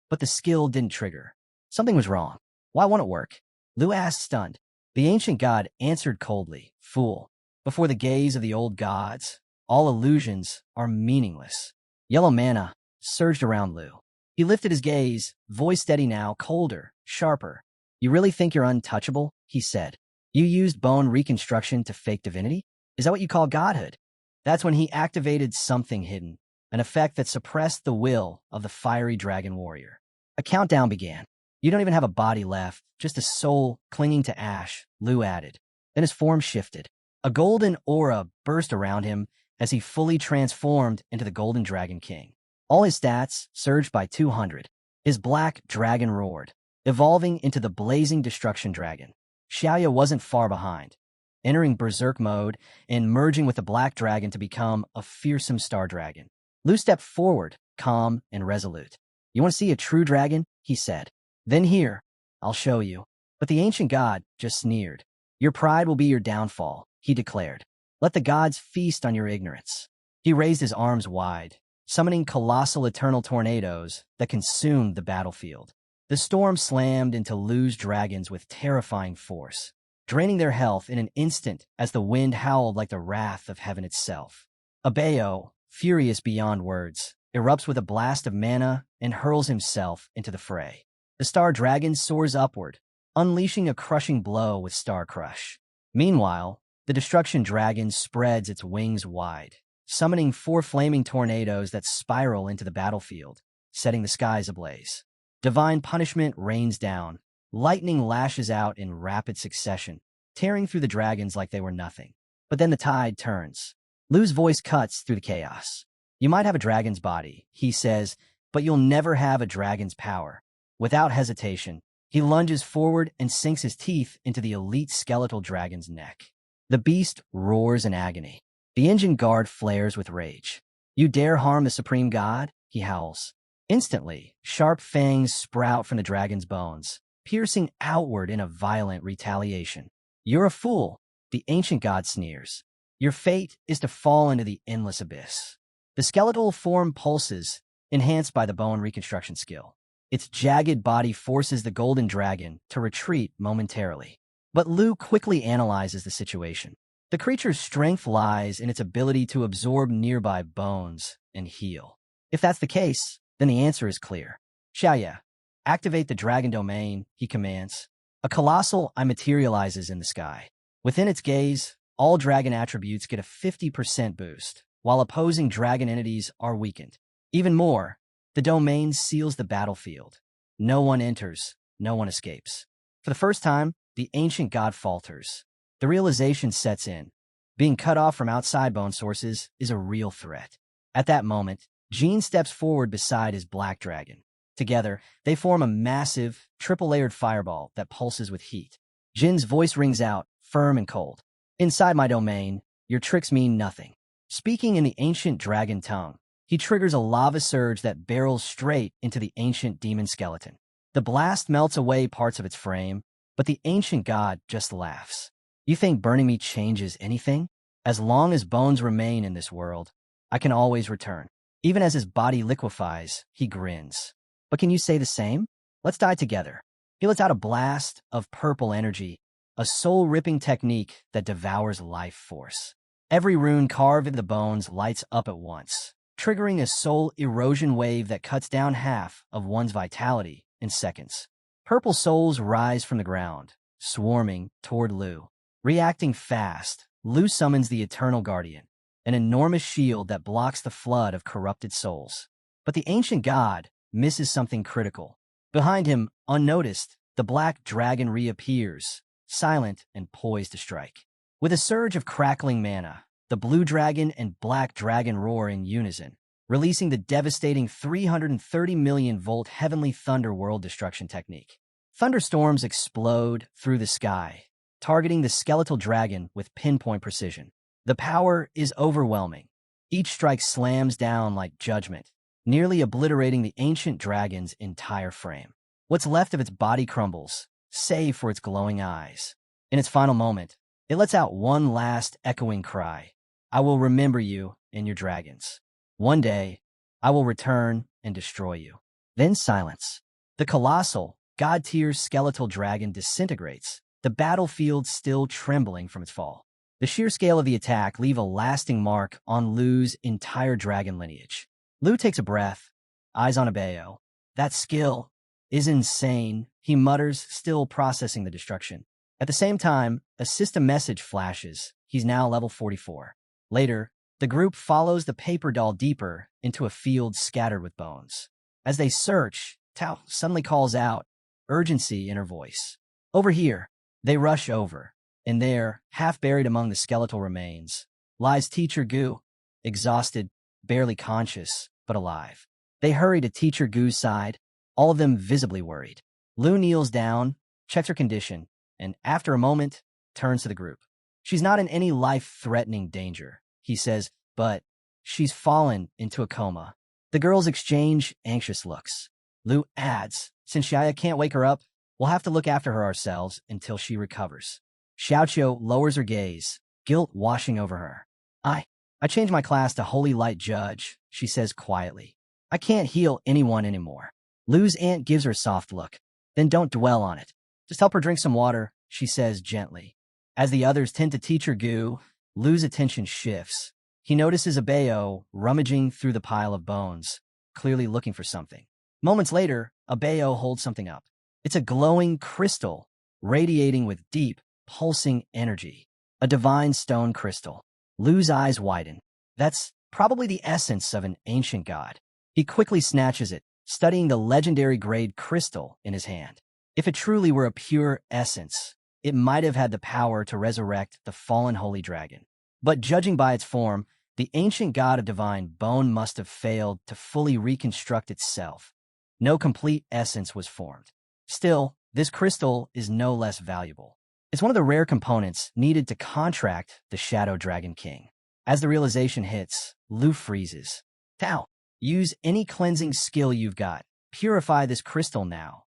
But the skill didn't trigger. Something was wrong. Why won't it work? Lu asked, stunned. The ancient god answered coldly, "Fool. Before the gaze of the old gods, all illusions are meaningless." Yellow mana surged around Lu. He lifted his gaze, voice steady now, colder, sharper. "You really think you're untouchable?" he said. "You used bone reconstruction to fake divinity? Is that what you call godhood?" That's when he activated something hidden, an effect that suppressed the will of the fiery dragon warrior. A countdown began. "You don't even have a body left, just a soul clinging to ash," Lu added. Then his form shifted. A golden aura burst around him as he fully transformed into the Golden Dragon King. All his stats surged by 200. His black dragon roared, evolving into the blazing destruction dragon. Xiaoya wasn't far behind, entering berserk mode and merging with the black dragon to become a fearsome star dragon. Lu stepped forward, calm and resolute. "You want to see a true dragon?" he said. "Then here, I'll show you." But the ancient god just sneered. "Your pride will be your downfall," he declared. "Let the gods feast on your ignorance." He raised his arms wide, summoning colossal eternal tornadoes that consumed the battlefield. The storm slammed into Lu's dragons with terrifying force, draining their health in an instant as the wind howled like the wrath of heaven itself. Abeo, furious beyond words, erupts with a blast of mana and hurls himself into the fray. The star dragon soars upward, unleashing a crushing blow with Star Crush. Meanwhile, the destruction dragon spreads its wings wide, summoning 4 flaming tornadoes that spiral into the battlefield, setting the skies ablaze. Divine punishment rains down. Lightning lashes out in rapid succession, tearing through the dragons like they were nothing. But then the tide turns. Lu's voice cuts through the chaos. "You might have a dragon's body," he says, "but you'll never have a dragon's power." Without hesitation, he lunges forward and sinks his teeth into the elite skeletal dragon's neck. The beast roars in agony. The engine guard flares with rage. "You dare harm the supreme god?" he howls. Instantly, sharp fangs sprout from the dragon's bones, piercing outward in a violent retaliation. "You're a fool," the ancient god sneers. "Your fate is to fall into the endless abyss." The skeletal form pulses, enhanced by the bone reconstruction skill. Its jagged body forces the golden dragon to retreat momentarily. But Lu quickly analyzes the situation. The creature's strength lies in its ability to absorb nearby bones and heal. If that's the case, then the answer is clear. "Xiaoya, activate the dragon domain," he commands. A colossal eye materializes in the sky. Within its gaze, all dragon attributes get a 50% boost, while opposing dragon entities are weakened. Even more, the domain seals the battlefield. No one enters, no one escapes. For the first time, the ancient god falters. The realization sets in. Being cut off from outside bone sources is a real threat. At that moment, Jean steps forward beside his black dragon. Together, they form a massive, triple-layered fireball that pulses with heat. Jin's voice rings out, firm and cold. Inside my domain, your tricks mean nothing. Speaking in the ancient dragon tongue, he triggers a lava surge that barrels straight into the ancient demon skeleton. The blast melts away parts of its frame, but the ancient god just laughs. You think burning me changes anything? As long as bones remain in this world, I can always return. Even as his body liquefies, he grins. But can you say the same? Let's die together. He lets out a blast of purple energy, a soul-ripping technique that devours life force. Every rune carved into the bones lights up at once, triggering a soul erosion wave that cuts down half of one's vitality in seconds. Purple souls rise from the ground, swarming toward Lu. Reacting fast, Lu summons the Eternal Guardian, an enormous shield that blocks the flood of corrupted souls. But the ancient god misses something critical. Behind him, unnoticed, the black dragon reappears, silent and poised to strike. With a surge of crackling mana, the blue dragon and black dragon roar in unison, releasing the devastating 330 million volt heavenly thunder world destruction technique. Thunderstorms explode through the sky, targeting the skeletal dragon with pinpoint precision. The power is overwhelming. Each strike slams down like judgment, nearly obliterating the ancient dragon's entire frame. What's left of its body crumbles, save for its glowing eyes. In its final moment, it lets out one last echoing cry. I will remember you and your dragons. One day, I will return and destroy you. Then silence. The colossal, god-tier skeletal dragon disintegrates, the battlefield still trembling from its fall. The sheer scale of the attack leave a lasting mark on Lu's entire dragon lineage. Lu takes a breath, eyes on Abeo. That skill is insane, he mutters, still processing the destruction. At the same time, a system message flashes. He's now level 44. Later, the group follows the paper doll deeper into a field scattered with bones. As they search, Tao suddenly calls out, urgency in her voice. Over here. They rush over, and there, half buried among the skeletal remains, lies Teacher Gu, exhausted, barely conscious, but alive. They hurry to Teacher Gu's side, all of them visibly worried. Lu kneels down, checks her condition, and after a moment, turns to the group. She's not in any life-threatening danger, he says, but she's fallen into a coma. The girls exchange anxious looks. Lu adds, since Xiaya can't wake her up, we'll have to look after her ourselves until she recovers. Xiaoqiu lowers her gaze, guilt washing over her. I changed my class to Holy Light Judge, she says quietly. I can't heal anyone anymore. Lu's aunt gives her a soft look. Then don't dwell on it. Just help her drink some water, she says gently. As the others tend to Teacher Gu, Lu's attention shifts. He notices Abeo rummaging through the pile of bones, clearly looking for something. Moments later, Abeo holds something up. It's a glowing crystal, radiating with deep, pulsing energy. A divine stone crystal. Lu's eyes widen. That's probably the essence of an ancient god. He quickly snatches it, studying the legendary grade crystal in his hand. If it truly were a pure essence, it might have had the power to resurrect the fallen holy dragon. But judging by its form, the ancient god of divine bone must have failed to fully reconstruct itself. No complete essence was formed. Still, this crystal is no less valuable. It's one of the rare components needed to contract the Shadow Dragon King. As the realization hits, Lu freezes. Tao, use any cleansing skill you've got. Purify this crystal now.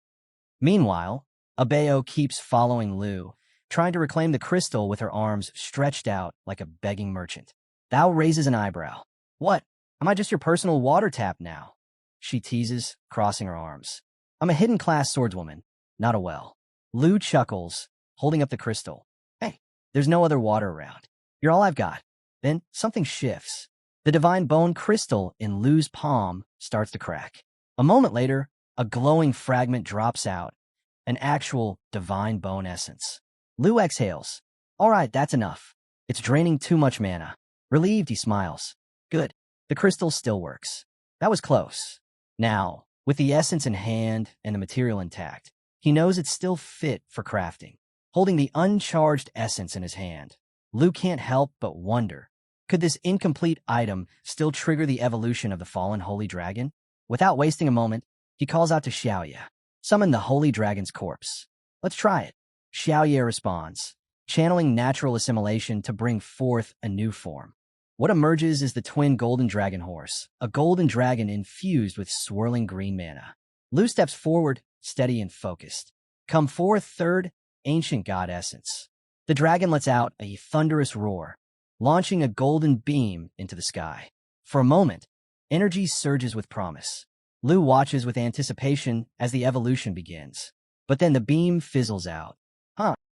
Meanwhile, Abeo keeps following Lu, trying to reclaim the crystal with her arms stretched out like a begging merchant. Thao raises an eyebrow. What? Am I just your personal water tap now? She teases, crossing her arms. I'm a hidden class swordswoman, not a well. Lu chuckles, holding up the crystal. Hey, there's no other water around. You're all I've got. Then something shifts. The divine bone crystal in Lu's palm starts to crack. A moment later, a glowing fragment drops out, an actual divine bone essence. Lu exhales. All right, that's enough. It's draining too much mana. Relieved, he smiles. Good. The crystal still works. That was close. Now, with the essence in hand and the material intact, he knows it's still fit for crafting. Holding the uncharged essence in his hand, Lu can't help but wonder, could this incomplete item still trigger the evolution of the fallen holy dragon? Without wasting a moment, he calls out to Xiaoye. Summon the holy dragon's corpse. Let's try it. Xiaoye responds, channeling natural assimilation to bring forth a new form. What emerges is the twin golden dragon horse, a golden dragon infused with swirling green mana. Lu steps forward, steady and focused. Come forth, third, ancient god essence. The dragon lets out a thunderous roar, launching a golden beam into the sky. For a moment, energy surges with promise. Lu watches with anticipation as the evolution begins. But then the beam fizzles out.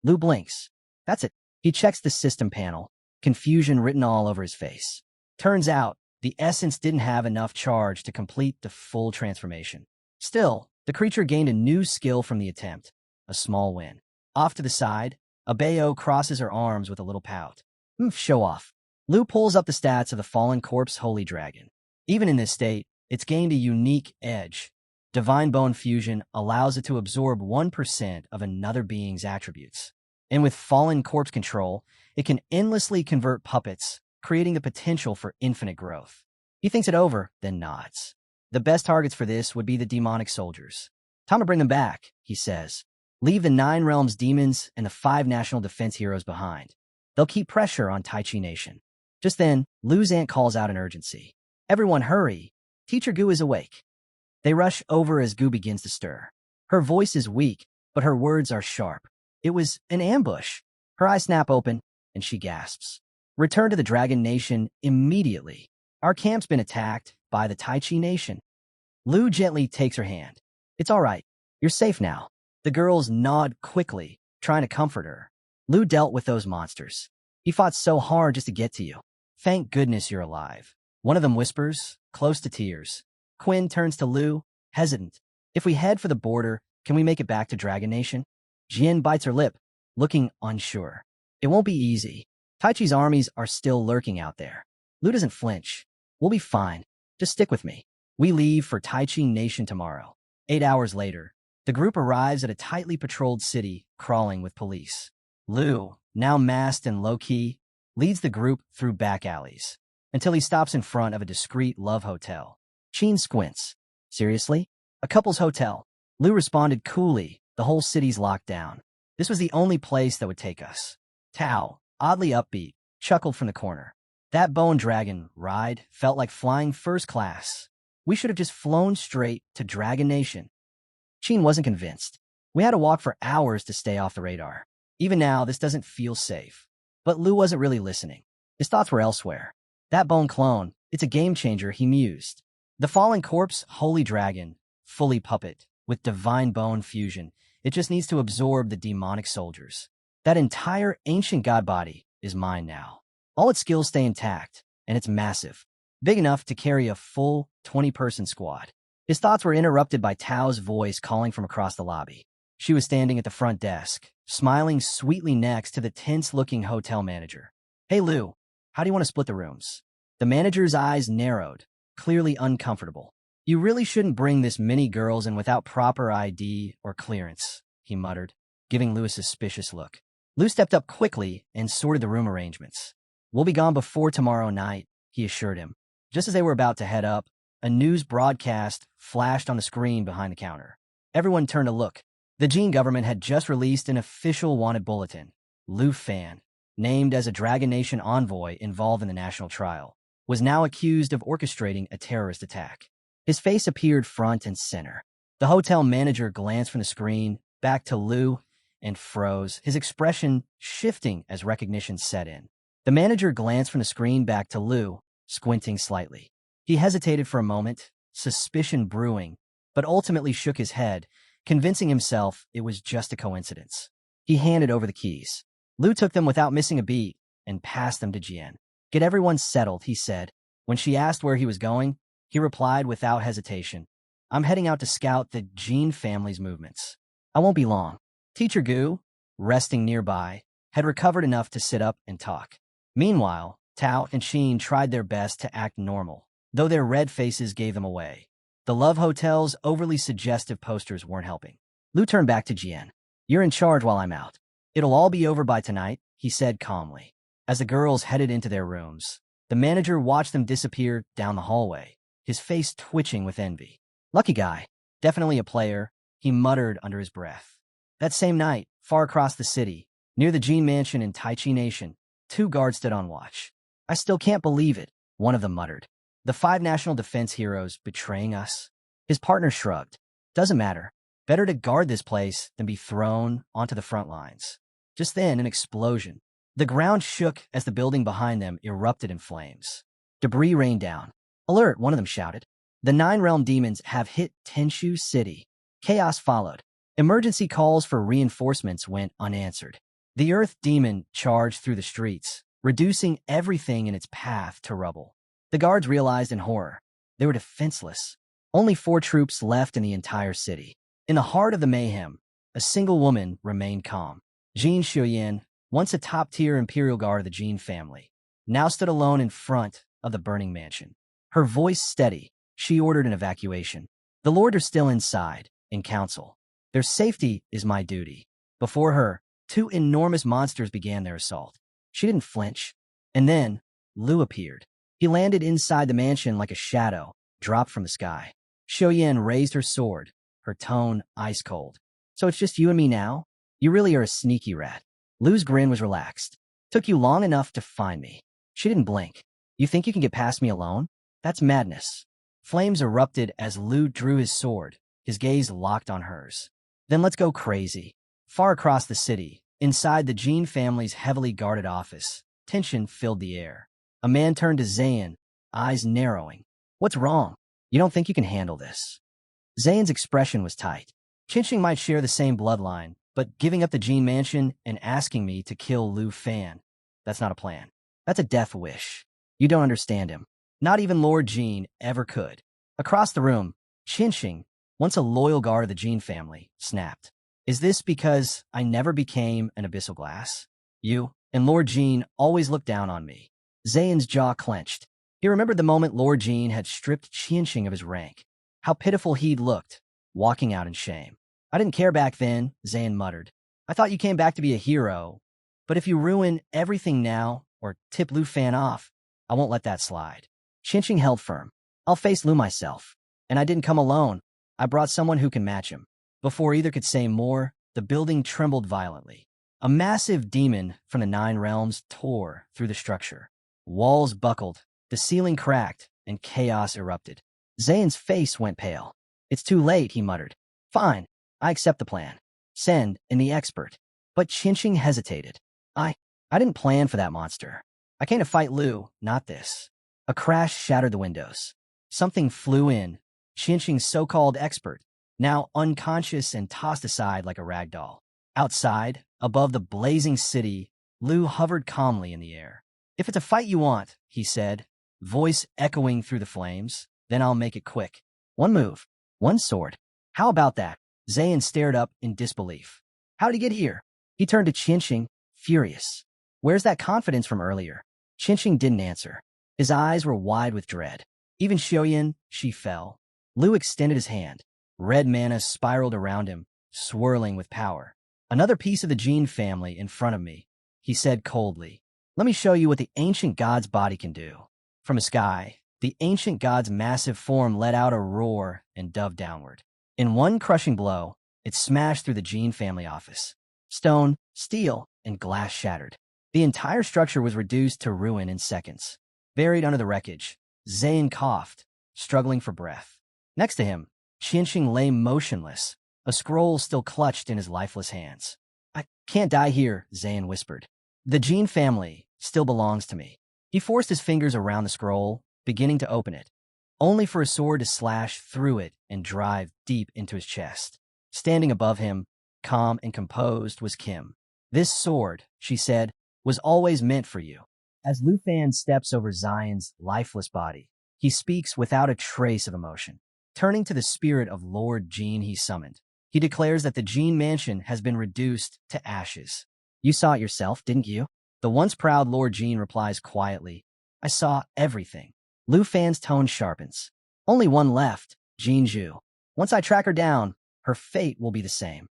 Lu blinks. That's it. He checks the system panel, confusion written all over his face. Turns out, the essence didn't have enough charge to complete the full transformation. Still, the creature gained a new skill from the attempt, a small win. Off to the side, Abayo crosses her arms with a little pout. Show off. Lu pulls up the stats of the fallen corpse holy dragon. Even in this state, it's gained a unique edge. Divine Bone Fusion allows it to absorb 1% of another being's attributes. And with fallen corpse control, it can endlessly convert puppets, creating the potential for infinite growth. He thinks it over, then nods. The best targets for this would be the demonic soldiers. Time to bring them back, he says. Leave the 9 realms demons and the 5 national defense heroes behind. They'll keep pressure on Taichi Nation. Just then, Lu's aunt calls out in urgency. Everyone hurry. Teacher Gu is awake. They rush over as Gu begins to stir. Her voice is weak, but her words are sharp. It was an ambush. Her eyes snap open, and she gasps. Return to the Dragon Nation immediately. Our camp's been attacked by the Taichi Nation. Lu gently takes her hand. It's all right. You're safe now. The girls nod quickly, trying to comfort her. Lu dealt with those monsters. He fought so hard just to get to you. Thank goodness you're alive. One of them whispers, close to tears. Quinn turns to Lu, hesitant. If we head for the border, can we make it back to Dragon Nation? Jian bites her lip, looking unsure. It won't be easy. Taichi's armies are still lurking out there. Lu doesn't flinch. We'll be fine. Just stick with me. We leave for Taichi Nation tomorrow. 8 hours later, the group arrives at a tightly patrolled city crawling with police. Lu, now masked and low-key, leads the group through back alleys until he stops in front of a discreet love hotel. Sheen squints. Seriously? A couple's hotel? Lu responded coolly. The whole city's locked down. This was the only place that would take us. Tao, oddly upbeat, chuckled from the corner. That bone dragon ride felt like flying first class. We should have just flown straight to Dragon Nation. Sheen wasn't convinced. We had to walk for hours to stay off the radar. Even now, this doesn't feel safe. But Lu wasn't really listening. His thoughts were elsewhere. That bone clone, it's a game changer, he mused. The fallen corpse, holy dragon, fully puppet, with divine bone fusion. It just needs to absorb the demonic soldiers. That entire ancient god body is mine now. All its skills stay intact, and it's massive. Big enough to carry a full 20-person squad. His thoughts were interrupted by Tao's voice calling from across the lobby. She was standing at the front desk, smiling sweetly next to the tense-looking hotel manager. Hey, Lu, how do you want to split the rooms? The manager's eyes narrowed, clearly uncomfortable. You really shouldn't bring this many girls in without proper ID or clearance, he muttered, giving Lu a suspicious look. Lu stepped up quickly and sorted the room arrangements. We'll be gone before tomorrow night, he assured him. Just as they were about to head up, a news broadcast flashed on the screen behind the counter. Everyone turned to look. The Jin government had just released an official wanted bulletin. Lu Fan, named as a Dragon Nation envoy involved in the national trial, was now accused of orchestrating a terrorist attack. His face appeared front and center. The hotel manager glanced from the screen back to Lu and froze, his expression shifting as recognition set in. The manager glanced from the screen back to Lu, squinting slightly. He hesitated for a moment, suspicion brewing, but ultimately shook his head, convincing himself it was just a coincidence. He handed over the keys. Lu took them without missing a beat and passed them to Jian. Get everyone settled, he said. When she asked where he was going, he replied without hesitation. I'm heading out to scout the Jin family's movements. I won't be long. Teacher Gu, resting nearby, had recovered enough to sit up and talk. Meanwhile, Tao and Sheen tried their best to act normal, though their red faces gave them away. The Love Hotel's overly suggestive posters weren't helping. Lu turned back to Jian. "You're in charge while I'm out. It'll all be over by tonight," he said calmly. As the girls headed into their rooms, the manager watched them disappear down the hallway, his face twitching with envy. "Lucky guy. Definitely a player," he muttered under his breath. That same night, far across the city, near the Jin Mansion in Taichi Nation, 2 guards stood on watch. "I still can't believe it," one of them muttered. "The 5 national defense heroes betraying us?" His partner shrugged. "Doesn't matter. Better to guard this place than be thrown onto the front lines." Just then, an explosion. The ground shook as the building behind them erupted in flames. Debris rained down. "Alert!" one of them shouted. "The 9 realm demons have hit Tenshu City." Chaos followed. Emergency calls for reinforcements went unanswered. The Earth Demon charged through the streets, reducing everything in its path to rubble. The guards realized in horror. They were defenseless. Only 4 troops left in the entire city. In the heart of the mayhem, a single woman remained calm. Jin Shuyan, once a top-tier imperial guard of the Jin family, now stood alone in front of the burning mansion. Her voice steady, she ordered an evacuation. "The Lord are still inside, in council. Their safety is my duty." Before her, 2 enormous monsters began their assault. She didn't flinch. And then, Lu appeared. He landed inside the mansion like a shadow, dropped from the sky. Xiaoyan raised her sword, her tone ice cold. "So it's just you and me now? You really are a sneaky rat." Lu's grin was relaxed. "Took you long enough to find me." She didn't blink. "You think you can get past me alone? That's madness." Flames erupted as Lu drew his sword, his gaze locked on hers. "Then let's go crazy." Far across the city, inside the Jin family's heavily guarded office, tension filled the air. A man turned to Zayn, eyes narrowing. "What's wrong? You don't think you can handle this?" Zayn's expression was tight. "Qinsheng might share the same bloodline, but giving up the Jin Mansion and asking me to kill Lu Fan, that's not a plan. That's a death wish. You don't understand him. Not even Lord Jin ever could." Across the room, Qinsheng, once a loyal guard of the Jin family, snapped. "Is this because I never became an abyssal glass? You and Lord Jin always looked down on me." Zayn's jaw clenched. He remembered the moment Lord Jin had stripped Qinsheng of his rank. How pitiful he'd looked, walking out in shame. "I didn't care back then," Zayn muttered. "I thought you came back to be a hero. But if you ruin everything now, or tip Lu Fan off, I won't let that slide." Qinsheng held firm. "I'll face Lu myself. And I didn't come alone. I brought someone who can match him." Before either could say more, the building trembled violently. A massive demon from the 9 realms tore through the structure. Walls buckled, the ceiling cracked, and chaos erupted. Zayn's face went pale. "It's too late," he muttered. "Fine, I accept the plan. Send in the expert." But Qinsheng hesitated. I didn't plan for that monster. I came to fight Lu, not this." A crash shattered the windows. Something flew in, Qinsheng's so-called expert, now unconscious and tossed aside like a rag doll. Outside, above the blazing city, Lu hovered calmly in the air. "If it's a fight you want," he said, voice echoing through the flames, "then I'll make it quick. 1 move, 1 sword. How about that?" Zayn stared up in disbelief. "How'd he get here?" He turned to Qinsheng, furious. "Where's that confidence from earlier?" Qinsheng didn't answer. His eyes were wide with dread. Even Xiaoyan, she fell. Lu extended his hand. Red mana spiraled around him, swirling with power. "Another piece of the Jin family in front of me," he said coldly. "Let me show you what the ancient god's body can do." From the sky, the ancient god's massive form let out a roar and dove downward. In one crushing blow, it smashed through the Jin family office. Stone, steel, and glass shattered. The entire structure was reduced to ruin in seconds. Buried under the wreckage, Zayn coughed, struggling for breath. Next to him, Qinsheng lay motionless, a scroll still clutched in his lifeless hands. "I can't die here," Zayn whispered. "The Jin family still belongs to me." He forced his fingers around the scroll, beginning to open it, only for a sword to slash through it and drive deep into his chest. Standing above him, calm and composed, was Kim. "This sword," she said, "was always meant for you." As Lu Fan steps over Zion's lifeless body, he speaks without a trace of emotion. Turning to the spirit of Lord Jin he summoned, he declares that the Jin mansion has been reduced to ashes. "You saw it yourself, didn't you?" The once proud Lord Jean replies quietly, I saw everything. Lu Fan's tone sharpens. Only one left, Jean Zhu. Once I track her down, her fate will be the same.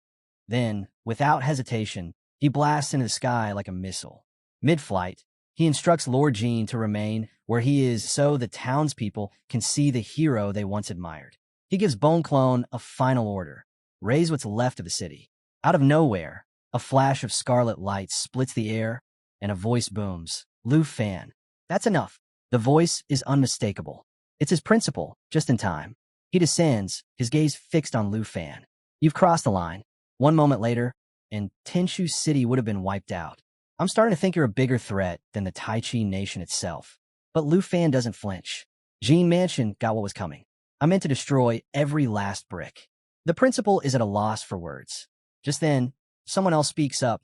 Then, without hesitation, he blasts into the sky like a missile. Mid-flight, he instructs Lord Jean to remain where he is so the townspeople can see the hero they once admired. He gives Bone Clone a final order. Raise what's left of the city. Out of nowhere, a flash of scarlet light splits the air, and a voice booms. Lu Fan. That's enough. The voice is unmistakable. It's his principal, just in time. He descends, his gaze fixed on Lu Fan. You've crossed the line. One moment later, and Tinshu City would have been wiped out. I'm starting to think you're a bigger threat than the Tai Chi nation itself. But Lu Fan doesn't flinch. Jean Mansion got what was coming. I meant to destroy every last brick. The principal is at a loss for words. Just then, someone else speaks up,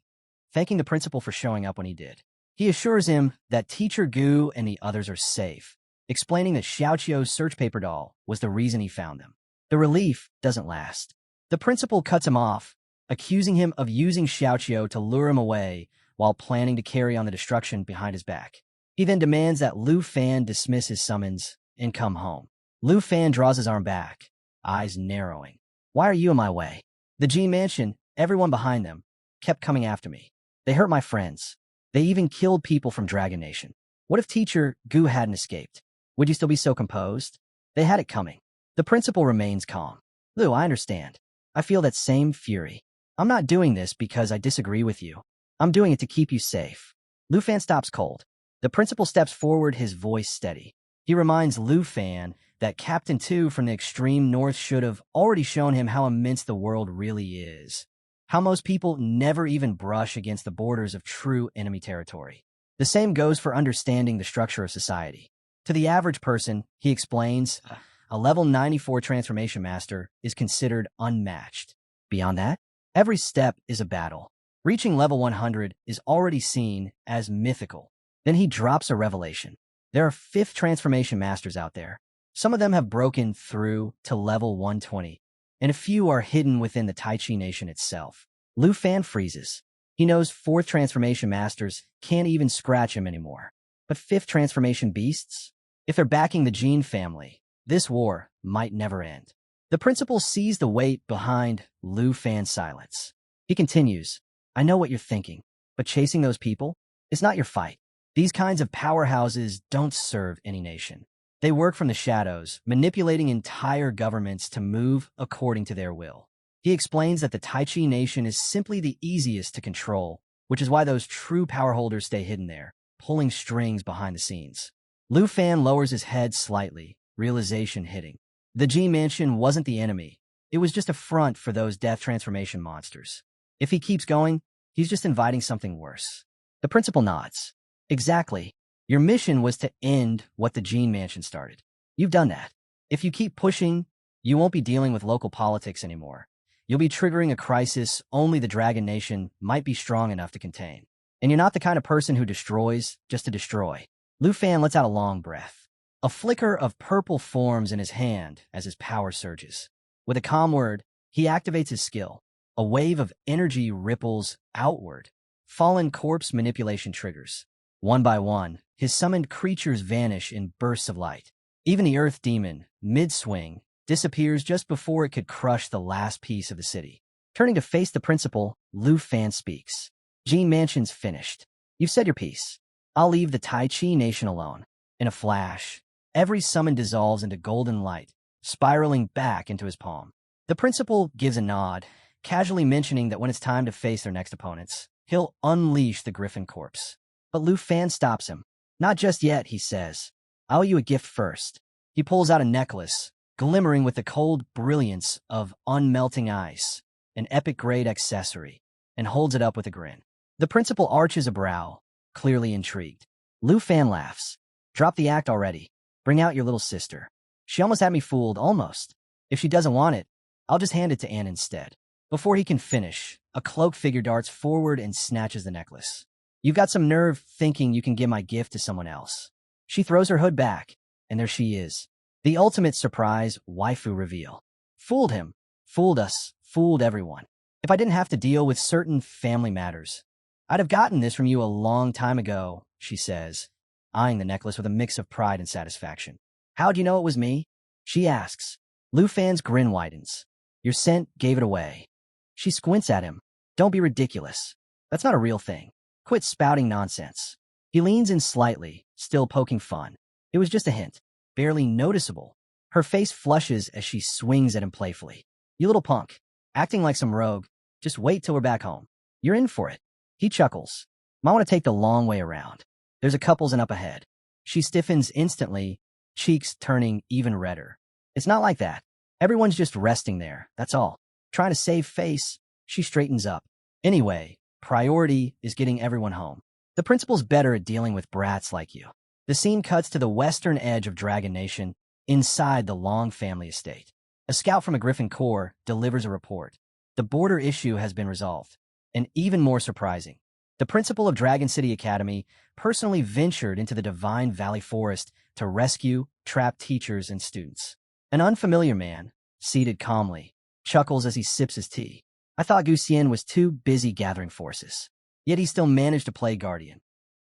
thanking the principal for showing up when he did. He assures him that Teacher Gu and the others are safe, explaining that Xiaoqiu's search paper doll was the reason he found them. The relief doesn't last. The principal cuts him off, accusing him of using Xiaoqiu to lure him away while planning to carry on the destruction behind his back. He then demands that Lu Fan dismiss his summons and come home. Lu Fan draws his arm back, eyes narrowing. Why are you in my way? The Jean Mansion, everyone behind them, kept coming after me. They hurt my friends. They even killed people from Dragon Nation. What if Teacher Gu hadn't escaped? Would you still be so composed? They had it coming. The principal remains calm. Lu, I understand. I feel that same fury. I'm not doing this because I disagree with you. I'm doing it to keep you safe. Lu Fan stops cold. The principal steps forward, his voice steady. He reminds Lu Fan that Captain 2 from the extreme north should have already shown him how immense the world really is. How most people never even brush against the borders of true enemy territory. The same goes for understanding the structure of society. To the average person, he explains, a level 94 transformation master is considered unmatched. Beyond that, every step is a battle. Reaching level 100 is already seen as mythical. Then he drops a revelation. There are 5th transformation masters out there. Some of them have broken through to level 120, and a few are hidden within the Tai Chi nation itself. Lu Fan freezes. He knows 4th transformation masters can't even scratch him anymore. But 5th transformation beasts? If they're backing the Jean family, this war might never end. The principal sees the weight behind Lu Fan's silence. He continues, I know what you're thinking, but chasing those people is not your fight. These kinds of powerhouses don't serve any nation. They work from the shadows, manipulating entire governments to move according to their will. He explains that the Tai Chi nation is simply the easiest to control, which is why those true power holders stay hidden there, pulling strings behind the scenes. Lu Fan lowers his head slightly, realization hitting. The Jean Mansion wasn't the enemy. It was just a front for those death transformation monsters. If he keeps going, he's just inviting something worse. The principal nods. Exactly. Your mission was to end what the Jean Mansion started. You've done that. If you keep pushing, you won't be dealing with local politics anymore. You'll be triggering a crisis only the Dragon Nation might be strong enough to contain. And you're not the kind of person who destroys just to destroy. Lu Fan lets out a long breath. A flicker of purple forms in his hand as his power surges. With a calm word, he activates his skill. A wave of energy ripples outward. Fallen corpse manipulation triggers. One by one, his summoned creatures vanish in bursts of light. Even the Earth Demon, mid-swing, disappears just before it could crush the last piece of the city. Turning to face the principal, Lu Fan speaks. Jean Mansion's finished. You've said your piece. I'll leave the Tai Chi nation alone. In a flash, every summon dissolves into golden light, spiraling back into his palm. The principal gives a nod, casually mentioning that when it's time to face their next opponents, he'll unleash the Griffin Corpse. But Lu Fan stops him. Not just yet, he says. I owe you a gift first. He pulls out a necklace, glimmering with the cold brilliance of unmelting ice, an epic-grade accessory, and holds it up with a grin. The principal arches a brow, clearly intrigued. Lu Fan laughs. Drop the act already. Bring out your little sister. She almost had me fooled, almost. If she doesn't want it, I'll just hand it to Anne instead. Before he can finish, a cloaked figure darts forward and snatches the necklace. You've got some nerve thinking you can give my gift to someone else. She throws her hood back, and there she is. The ultimate surprise waifu reveal. Fooled him. Fooled us. Fooled everyone. If I didn't have to deal with certain family matters, I'd have gotten this from you a long time ago, she says, eyeing the necklace with a mix of pride and satisfaction. How'd you know it was me? She asks. Lu Fan's grin widens. Your scent gave it away. She squints at him. Don't be ridiculous. That's not a real thing. Quit spouting nonsense. He leans in slightly, still poking fun. It was just a hint. Barely noticeable. Her face flushes as she swings at him playfully. You little punk. Acting like some rogue. Just wait till we're back home. You're in for it. He chuckles. Might want to take the long way around. There's a couple's and up ahead. She stiffens instantly, cheeks turning even redder. It's not like that. Everyone's just resting there, that's all. Trying to save face. She straightens up. Anyway, priority is getting everyone home. The principal's better at dealing with brats like you. The scene cuts to the western edge of Dragon Nation, inside the Long family estate. A scout from a Griffin Corps delivers a report. The border issue has been resolved. And even more surprising, the principal of Dragon City Academy personally ventured into the Divine Valley Forest to rescue trapped teachers and students. An unfamiliar man, seated calmly, chuckles as he sips his tea. I thought Guxian was too busy gathering forces. Yet he still managed to play guardian.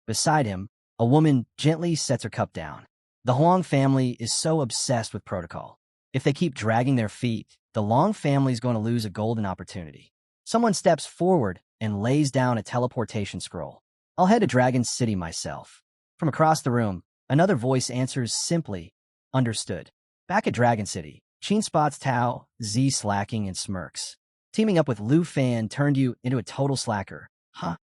Beside him, a woman gently sets her cup down. The Huang family is so obsessed with protocol. If they keep dragging their feet, the Long family is going to lose a golden opportunity. Someone steps forward and lays down a teleportation scroll. I'll head to Dragon City myself. From across the room, another voice answers simply, understood. Back at Dragon City, Sheen spots Tao, Z slacking and smirks. Teaming up with Lu Fan turned you into a total slacker. Huh?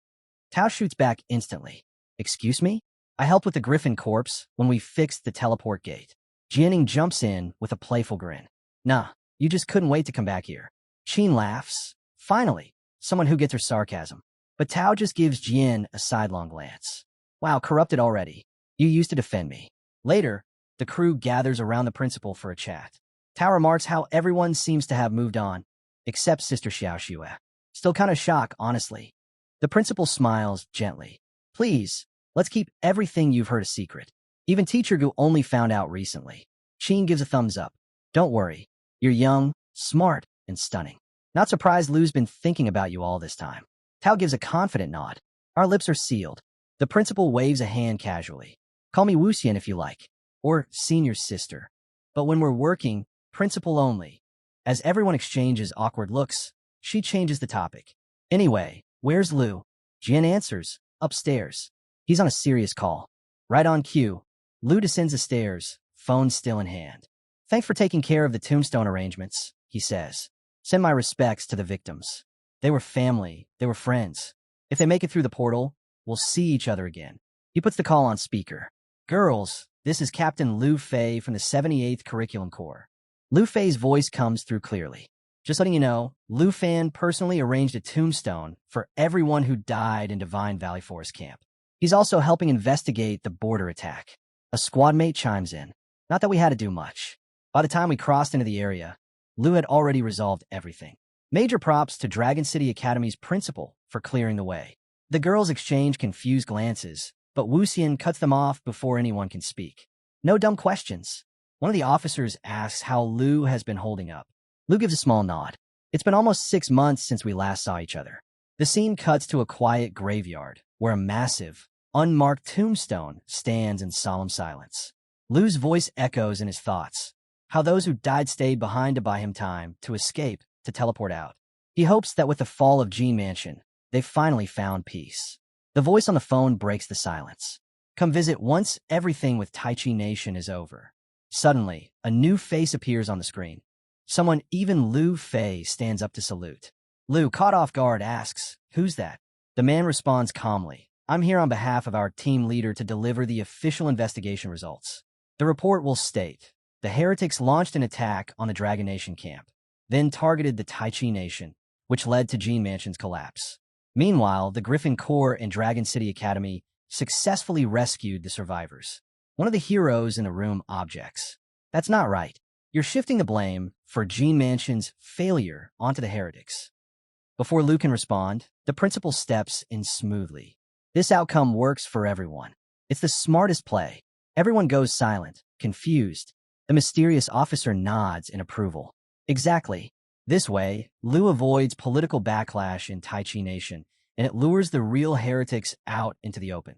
Tao shoots back instantly. Excuse me? I helped with the Griffin corpse when we fixed the teleport gate. Jianing jumps in with a playful grin. Nah, you just couldn't wait to come back here. Sheen laughs. Finally, someone who gets her sarcasm. But Tao just gives Jian a sidelong glance. Wow, corrupted already. You used to defend me. Later, the crew gathers around the principal for a chat. Tao remarks how everyone seems to have moved on, except Sister Xiaoxue. Still kind of shocked, honestly. The principal smiles gently. Please, let's keep everything you've heard a secret. Even Teacher Gu only found out recently. Sheen gives a thumbs up. Don't worry. You're young, smart, and stunning. Not surprised Lu's been thinking about you all this time. Tao gives a confident nod. Our lips are sealed. The principal waves a hand casually. Call me Wuxian if you like. Or senior sister. But when we're working, principal only. As everyone exchanges awkward looks, she changes the topic. Anyway, where's Lu? Jian answers, upstairs. He's on a serious call. Right on cue, Lu descends the stairs, phone still in hand. Thanks for taking care of the tombstone arrangements, he says. Send my respects to the victims. They were family, they were friends. If they make it through the portal, we'll see each other again. He puts the call on speaker. Girls, this is Captain Lu Fei from the 78th Curriculum Corps. Lu Fei's voice comes through clearly. Just letting you know, Lu Fan personally arranged a tombstone for everyone who died in Divine Valley Forest Camp. He's also helping investigate the border attack. A squad mate chimes in. Not that we had to do much. By the time we crossed into the area, Lu had already resolved everything. Major props to Dragon City Academy's principal for clearing the way. The girls exchange confused glances, but Wuxian cuts them off before anyone can speak. No dumb questions. One of the officers asks how Lu has been holding up. Lu gives a small nod. It's been almost 6 months since we last saw each other. The scene cuts to a quiet graveyard, where a massive, unmarked tombstone stands in solemn silence. Lu's voice echoes in his thoughts. How those who died stayed behind to buy him time, to escape, to teleport out. He hopes that with the fall of G Mansion, they've finally found peace. The voice on the phone breaks the silence. Come visit once everything with Taichi Nation is over. Suddenly, a new face appears on the screen. Someone even Lu Fei stands up to salute. Lu, caught off guard, asks, "Who's that?" The man responds calmly, "I'm here on behalf of our team leader to deliver the official investigation results. The report will state, the heretics launched an attack on the Dragon Nation camp, then targeted the Taichi Nation, which led to Gene Mansion's collapse. Meanwhile, the Griffin Corps and Dragon City Academy successfully rescued the survivors." One of the heroes in the room objects. "That's not right. You're shifting the blame for Gene Mansion's failure onto the heretics." Before Lu can respond, the principal steps in smoothly. This outcome works for everyone. It's the smartest play. Everyone goes silent, confused. The mysterious officer nods in approval. Exactly. This way, Lu avoids political backlash in Taichi Nation and it lures the real heretics out into the open.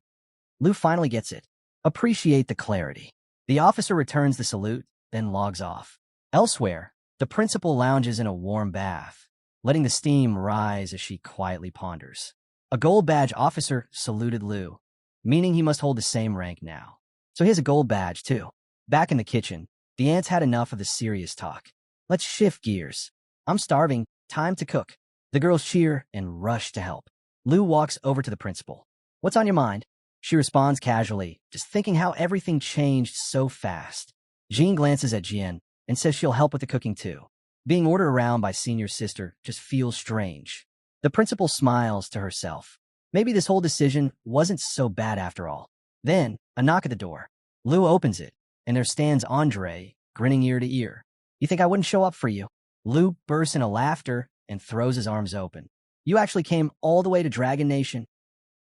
Lu finally gets it. Appreciate the clarity. The officer returns the salute, then logs off. Elsewhere, the principal lounges in a warm bath, letting the steam rise as she quietly ponders. A gold badge officer saluted Lu, meaning he must hold the same rank now. So he has a gold badge, too. Back in the kitchen, the ants had enough of the serious talk. Let's shift gears. I'm starving. Time to cook. The girls cheer and rush to help. Lu walks over to the principal. What's on your mind? She responds casually, just thinking how everything changed so fast. Jean glances at Jian and says she'll help with the cooking too. Being ordered around by senior sister just feels strange. The principal smiles to herself. Maybe this whole decision wasn't so bad after all. Then, a knock at the door. Lu opens it, and there stands Andre, grinning ear to ear. You think I wouldn't show up for you? Lu bursts into laughter and throws his arms open. You actually came all the way to Dragon Nation?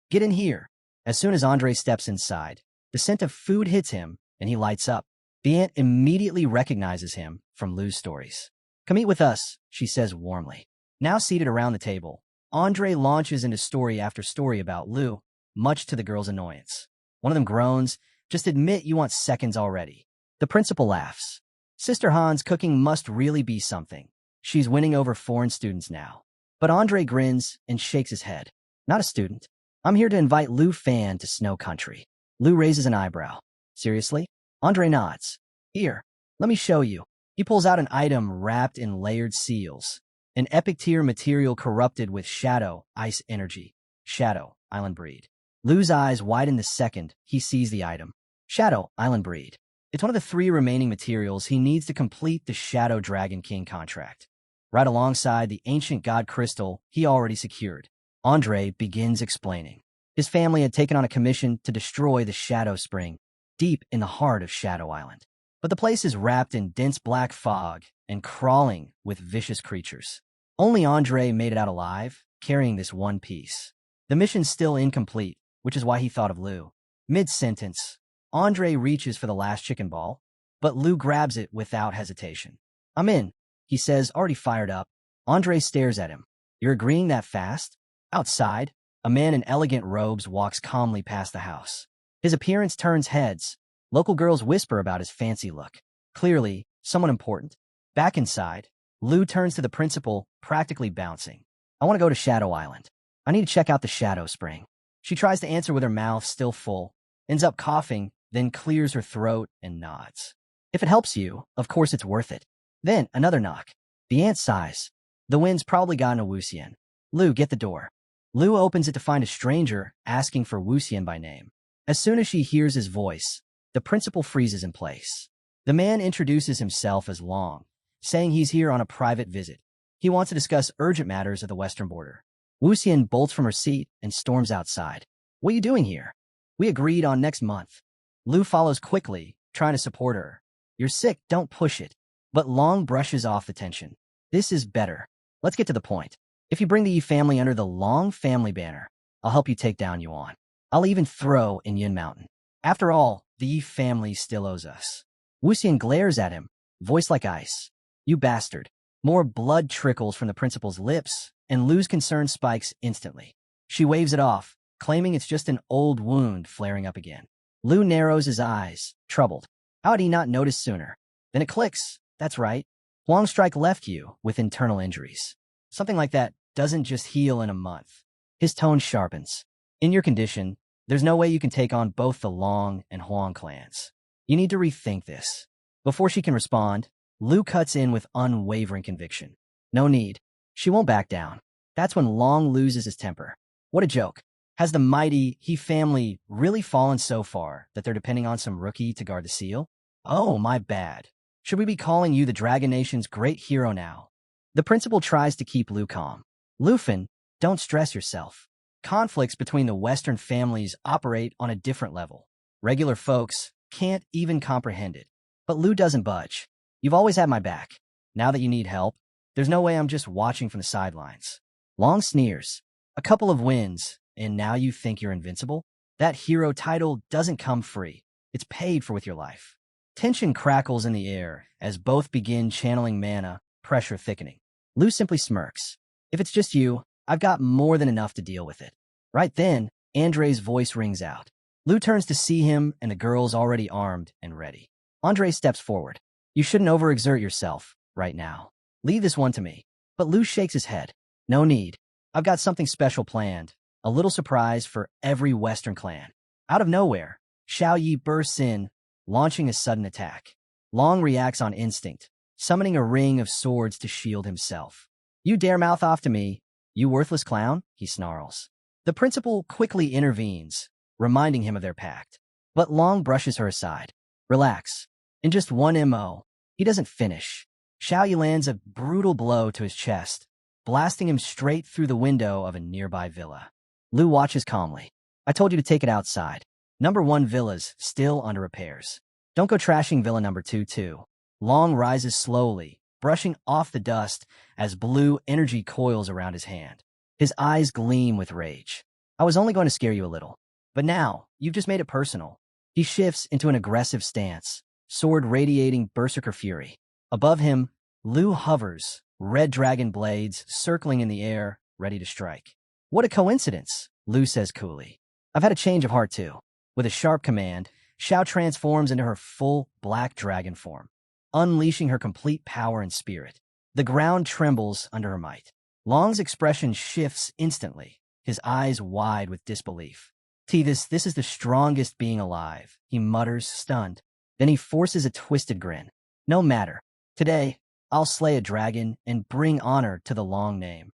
Get in here. As soon as Andre steps inside, the scent of food hits him, and he lights up. The ant immediately recognizes him from Lu's stories. Come eat with us, she says warmly. Now seated around the table, Andre launches into story after story about Lu, much to the girl's annoyance. One of them groans, just admit you want seconds already. The principal laughs. Sister Han's cooking must really be something. She's winning over foreign students now. But Andre grins and shakes his head. Not a student. I'm here to invite Lu Fan to Snow Country. Lu raises an eyebrow. Seriously? Andre nods. Here, let me show you. He pulls out an item wrapped in layered seals. An epic tier material corrupted with shadow, ice energy. Shadow, island breed. Lu's eyes widen the second he sees the item. Shadow, island breed. It's one of the 3 remaining materials he needs to complete the Shadow Dragon King contract. Right alongside the ancient god crystal he already secured. Andre begins explaining. His family had taken on a commission to destroy the Shadow Spring, deep in the heart of Shadow Island. But the place is wrapped in dense black fog and crawling with vicious creatures. Only Andre made it out alive, carrying this one piece. The mission's still incomplete, which is why he thought of Lu. Mid-sentence, Andre reaches for the last chicken ball, but Lu grabs it without hesitation. I'm in, he says, already fired up. Andre stares at him. You're agreeing that fast? Outside, a man in elegant robes walks calmly past the house. His appearance turns heads. Local girls whisper about his fancy look. Clearly, someone important. Back inside, Lu turns to the principal, practically bouncing. I want to go to Shadow Island. I need to check out the Shadow Spring. She tries to answer with her mouth still full, ends up coughing, then clears her throat and nods. If it helps you, of course it's worth it. Then, another knock. The ant sighs. The wind's probably gotten a Wuxian. Lu, get the door. Lu opens it to find a stranger asking for Wuxian by name. As soon as she hears his voice, the principal freezes in place. The man introduces himself as Long, saying he's here on a private visit. He wants to discuss urgent matters at the western border. Wuxian bolts from her seat and storms outside. What are you doing here? We agreed on next month. Lu follows quickly, trying to support her. You're sick, don't push it. But Long brushes off the tension. This is better. Let's get to the point. If you bring the Yi family under the Long family banner, I'll help you take down Yuan. I'll even throw in Yin Mountain. After all, the Yi family still owes us. Wuxian glares at him, voice like ice. You bastard. More blood trickles from the principal's lips, and Lu's concern spikes instantly. She waves it off, claiming it's just an old wound flaring up again. Lu narrows his eyes, troubled. How had he not noticed sooner? Then it clicks. That's right. Huang Strike left you with internal injuries. Something like that doesn't just heal in a month. His tone sharpens. In your condition, there's no way you can take on both the Long and Huang clans. You need to rethink this. Before she can respond, Lu cuts in with unwavering conviction. No need. She won't back down. That's when Long loses his temper. What a joke. Has the mighty He family really fallen so far that they're depending on some rookie to guard the seal? Oh, my bad. Should we be calling you the Dragon Nation's great hero now? The principal tries to keep Lu calm. Lufin, don't stress yourself. Conflicts between the Western families operate on a different level. Regular folks can't even comprehend it. But Lu doesn't budge. You've always had my back. Now that you need help, there's no way I'm just watching from the sidelines. Long sneers. A couple of wins, and now you think you're invincible? That hero title doesn't come free. It's paid for with your life. Tension crackles in the air as both begin channeling mana, pressure thickening. Lu simply smirks. If it's just you, I've got more than enough to deal with it. Right then, Andre's voice rings out. Lou turns to see him, and the girl's already armed and ready. Andre steps forward. You shouldn't overexert yourself right now. Leave this one to me. But Lou shakes his head. No need. I've got something special planned. A little surprise for every Western clan. Out of nowhere, Xiao Yi bursts in, launching a sudden attack. Long reacts on instinct, summoning a ring of swords to shield himself. You dare mouth off to me, you worthless clown, he snarls. The principal quickly intervenes, reminding him of their pact. But Long brushes her aside. Relax. In just one MO, he doesn't finish. Xiao Yi lands a brutal blow to his chest, blasting him straight through the window of a nearby villa. Lou watches calmly. I told you to take it outside. Number 1 villa's still under repairs. Don't go trashing villa number 2 too. Long rises slowly, brushing off the dust as blue energy coils around his hand. His eyes gleam with rage. I was only going to scare you a little. But now, you've just made it personal. He shifts into an aggressive stance, sword radiating berserker fury. Above him, Lou hovers, red dragon blades circling in the air, ready to strike. What a coincidence, Lou says coolly. I've had a change of heart too. With a sharp command, Xiao transforms into her full black dragon form, unleashing her complete power and spirit. The ground trembles under her might. Long's expression shifts instantly, his eyes wide with disbelief. This is the strongest being alive, he mutters, stunned. Then he forces a twisted grin. No matter. Today, I'll slay a dragon and bring honor to the Long name.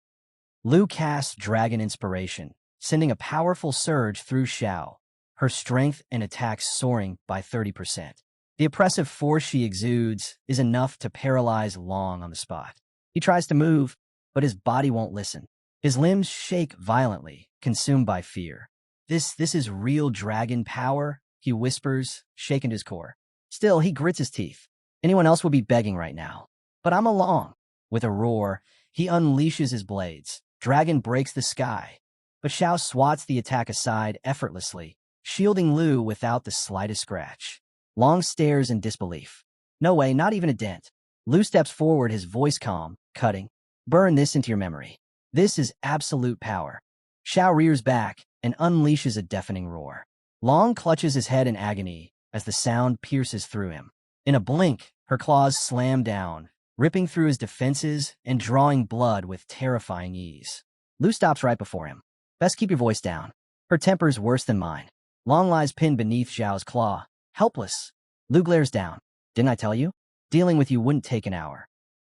Lou casts Dragon Inspiration, sending a powerful surge through Xiao, her strength and attacks soaring by 30%. The oppressive force she exudes is enough to paralyze Long on the spot. He tries to move, but his body won't listen. His limbs shake violently, consumed by fear. This is real dragon power, he whispers, shaken to his core. Still, he grits his teeth. Anyone else would be begging right now. But I'm along. With a roar, he unleashes his blades. Dragon breaks the sky. But Xiao swats the attack aside effortlessly, shielding Lou without the slightest scratch. Long stares in disbelief. No way, not even a dent. Lou steps forward, his voice calm, cutting. Burn this into your memory. This is absolute power. Xiao rears back and unleashes a deafening roar. Long clutches his head in agony as the sound pierces through him. In a blink, her claws slam down, ripping through his defenses and drawing blood with terrifying ease. Lou stops right before him. Best keep your voice down. Her temper's worse than mine. Long lies pinned beneath Xiao's claw, helpless. Lou glares down. Didn't I tell you? Dealing with you wouldn't take an hour.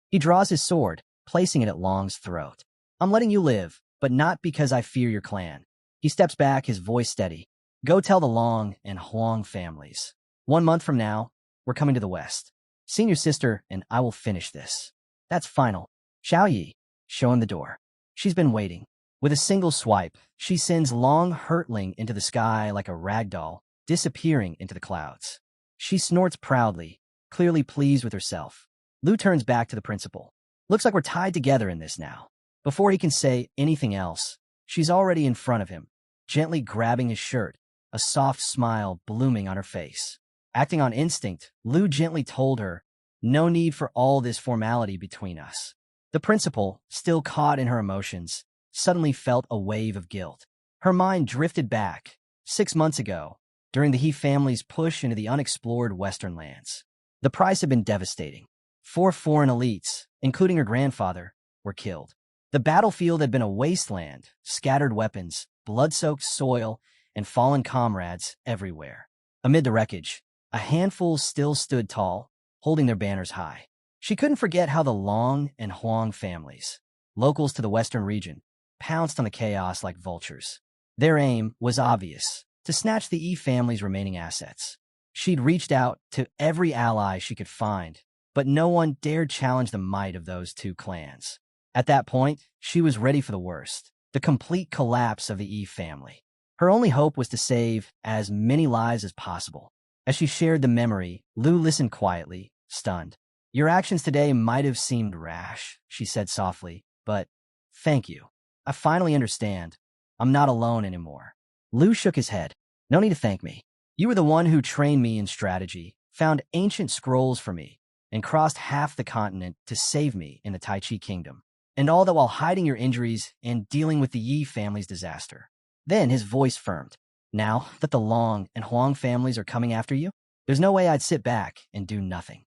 He draws his sword, placing it at Long's throat. I'm letting you live, but not because I fear your clan. He steps back, his voice steady. Go tell the Long and Huang families. 1 month from now, we're coming to the west. Senior sister and I will finish this. That's final. Xiao Yi, show him the door. She's been waiting. With a single swipe, she sends Long hurtling into the sky like a rag doll, disappearing into the clouds. She snorts proudly, clearly pleased with herself. Lou turns back to the principal. Looks like we're tied together in this now. Before he can say anything else, she's already in front of him, gently grabbing his shirt, a soft smile blooming on her face. Acting on instinct, Lou gently told her, no need for all this formality between us. The principal, still caught in her emotions, suddenly felt a wave of guilt. Her mind drifted back, 6 months ago, during the He family's push into the unexplored Western lands. The price had been devastating. 4 foreign elites, including her grandfather, were killed. The battlefield had been a wasteland, scattered weapons, blood-soaked soil, and fallen comrades everywhere. Amid the wreckage, a handful still stood tall, holding their banners high. She couldn't forget how the Long and Huang families, locals to the western region, pounced on the chaos like vultures. Their aim was obvious, to snatch the Yi family's remaining assets. She'd reached out to every ally she could find, but no one dared challenge the might of those 2 clans. At that point, she was ready for the worst, the complete collapse of the Yi family. Her only hope was to save as many lives as possible. As she shared the memory, Lou listened quietly, stunned. Your actions today might have seemed rash, she said softly, but thank you. I finally understand. I'm not alone anymore. Lou shook his head. No need to thank me. You were the one who trained me in strategy, found ancient scrolls for me, and crossed half the continent to save me in the Tai Chi Kingdom. and all that while hiding your injuries and dealing with the Yi family's disaster. Then his voice firmed. Now that the Long and Huang families are coming after you, there's no way I'd sit back and do nothing.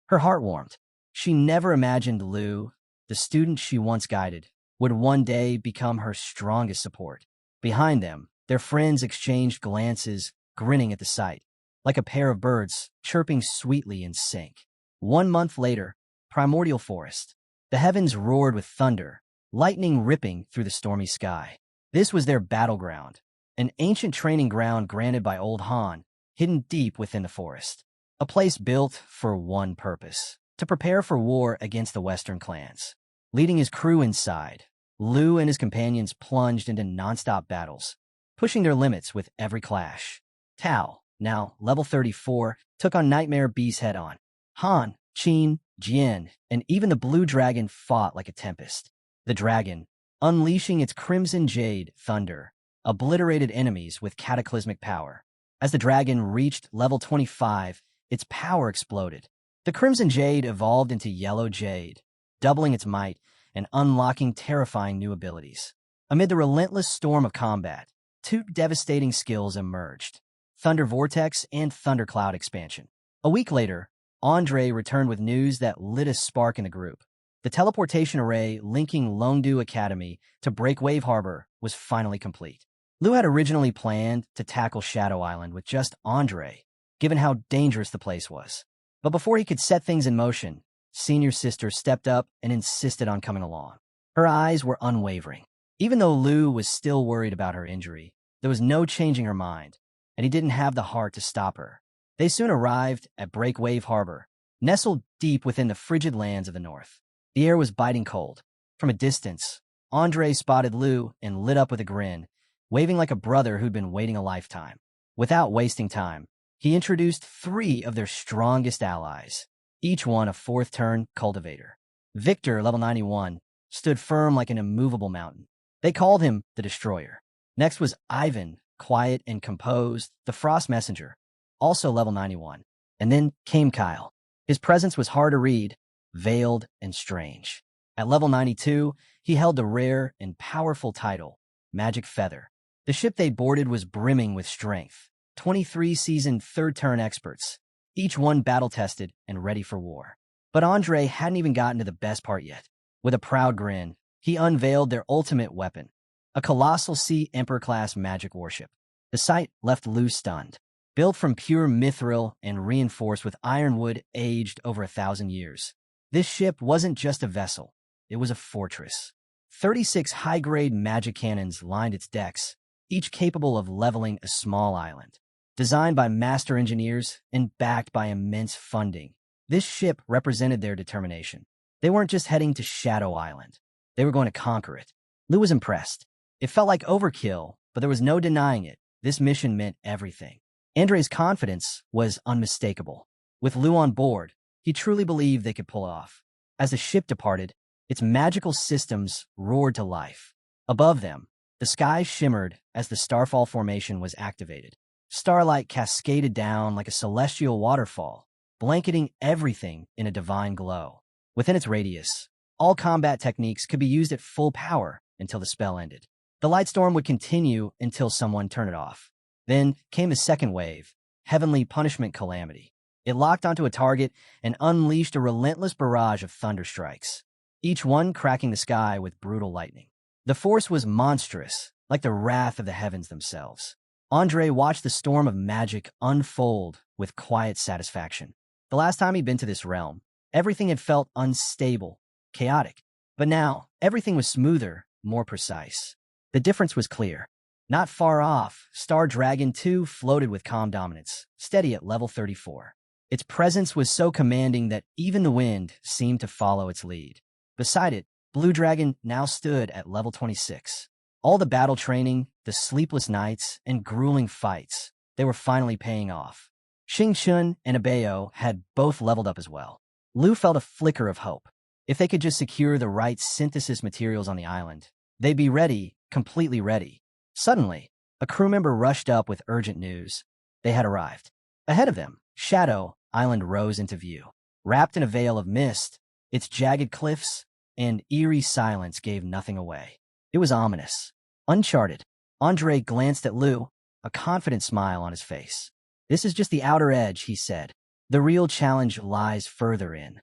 Her heart warmed. She never imagined Lu, the student she once guided, would one day become her strongest support. Behind them, their friends exchanged glances, grinning at the sight, like a pair of birds chirping sweetly in sync. 1 month later, Primordial Forest. The heavens roared with thunder, lightning ripping through the stormy sky. This was their battleground, an ancient training ground granted by Old Han, hidden deep within the forest. A place built for one purpose: to prepare for war against the Western clans. Leading his crew inside, Lu and his companions plunged into nonstop battles, pushing their limits with every clash. Tao, now level 34, took on Nightmare Beast head-on. Han, Qin, Jian, and even the Blue Dragon fought like a tempest. The dragon, unleashing its crimson jade thunder, obliterated enemies with cataclysmic power. As the dragon reached level 25, its power exploded. The crimson jade evolved into yellow jade, doubling its might and unlocking terrifying new abilities. Amid the relentless storm of combat, two devastating skills emerged: Thunder Vortex and Thundercloud Expansion. A week later, Andre returned with news that lit a spark in the group. The teleportation array linking Longdu Academy to Breakwave Harbor was finally complete. Lu had originally planned to tackle Shadow Island with just Andre, given how dangerous the place was. But before he could set things in motion, Senior Sister stepped up and insisted on coming along. Her eyes were unwavering. Even though Lu was still worried about her injury, there was no changing her mind, and he didn't have the heart to stop her. They soon arrived at Breakwave Harbor, nestled deep within the frigid lands of the north. The air was biting cold. From a distance, Andre spotted Lu and lit up with a grin, waving like a brother who'd been waiting a lifetime. Without wasting time, he introduced 3 of their strongest allies, each one a 4th-turn cultivator. Victor, level 91, stood firm like an immovable mountain. They called him the Destroyer. Next was Ivan, quiet and composed, the Frost Messenger, also level 91. And then came Kyle. His presence was hard to read, veiled and strange. At level 92, he held the rare and powerful title, Magic Feather. The ship they boarded was brimming with strength. 23 seasoned 3rd-turn experts, each one battle-tested and ready for war. But Andre hadn't even gotten to the best part yet. With a proud grin, he unveiled their ultimate weapon, a colossal Sea Emperor-class magic warship. The sight left Lu stunned. Built from pure mithril and reinforced with ironwood aged over 1,000 years. This ship wasn't just a vessel, it was a fortress. 36 high-grade magic cannons lined its decks, each capable of leveling a small island. Designed by master engineers and backed by immense funding, this ship represented their determination. They weren't just heading to Shadow Island, they were going to conquer it. Lu was impressed. It felt like overkill, but there was no denying it. This mission meant everything. Andre's confidence was unmistakable. With Lu on board, he truly believed they could pull it off. As the ship departed, its magical systems roared to life. Above them, the sky shimmered as the Starfall formation was activated. Starlight cascaded down like a celestial waterfall, blanketing everything in a divine glow. Within its radius, all combat techniques could be used at full power until the spell ended. The light storm would continue until someone turned it off. Then came a second wave, Heavenly Punishment Calamity. It locked onto a target and unleashed a relentless barrage of thunder strikes, each one cracking the sky with brutal lightning. The force was monstrous, like the wrath of the heavens themselves. Andre watched the storm of magic unfold with quiet satisfaction. The last time he'd been to this realm, everything had felt unstable, chaotic. But now, everything was smoother, more precise. The difference was clear. Not far off, Star Dragon 2 floated with calm dominance, steady at level 34. Its presence was so commanding that even the wind seemed to follow its lead. Beside it, Blue Dragon now stood at level 26. All the battle training, the sleepless nights, and grueling fights, they were finally paying off. Xing Chun and Abeo had both leveled up as well. Lu felt a flicker of hope. If they could just secure the right synthesis materials on the island, they'd be ready, completely ready. Suddenly, a crew member rushed up with urgent news. They had arrived. Ahead of them, Shadow Island rose into view. Wrapped in a veil of mist, its jagged cliffs and eerie silence gave nothing away. It was ominous. Uncharted. Andre glanced at Lu, a confident smile on his face. "This is just the outer edge," he said. "The real challenge lies further in."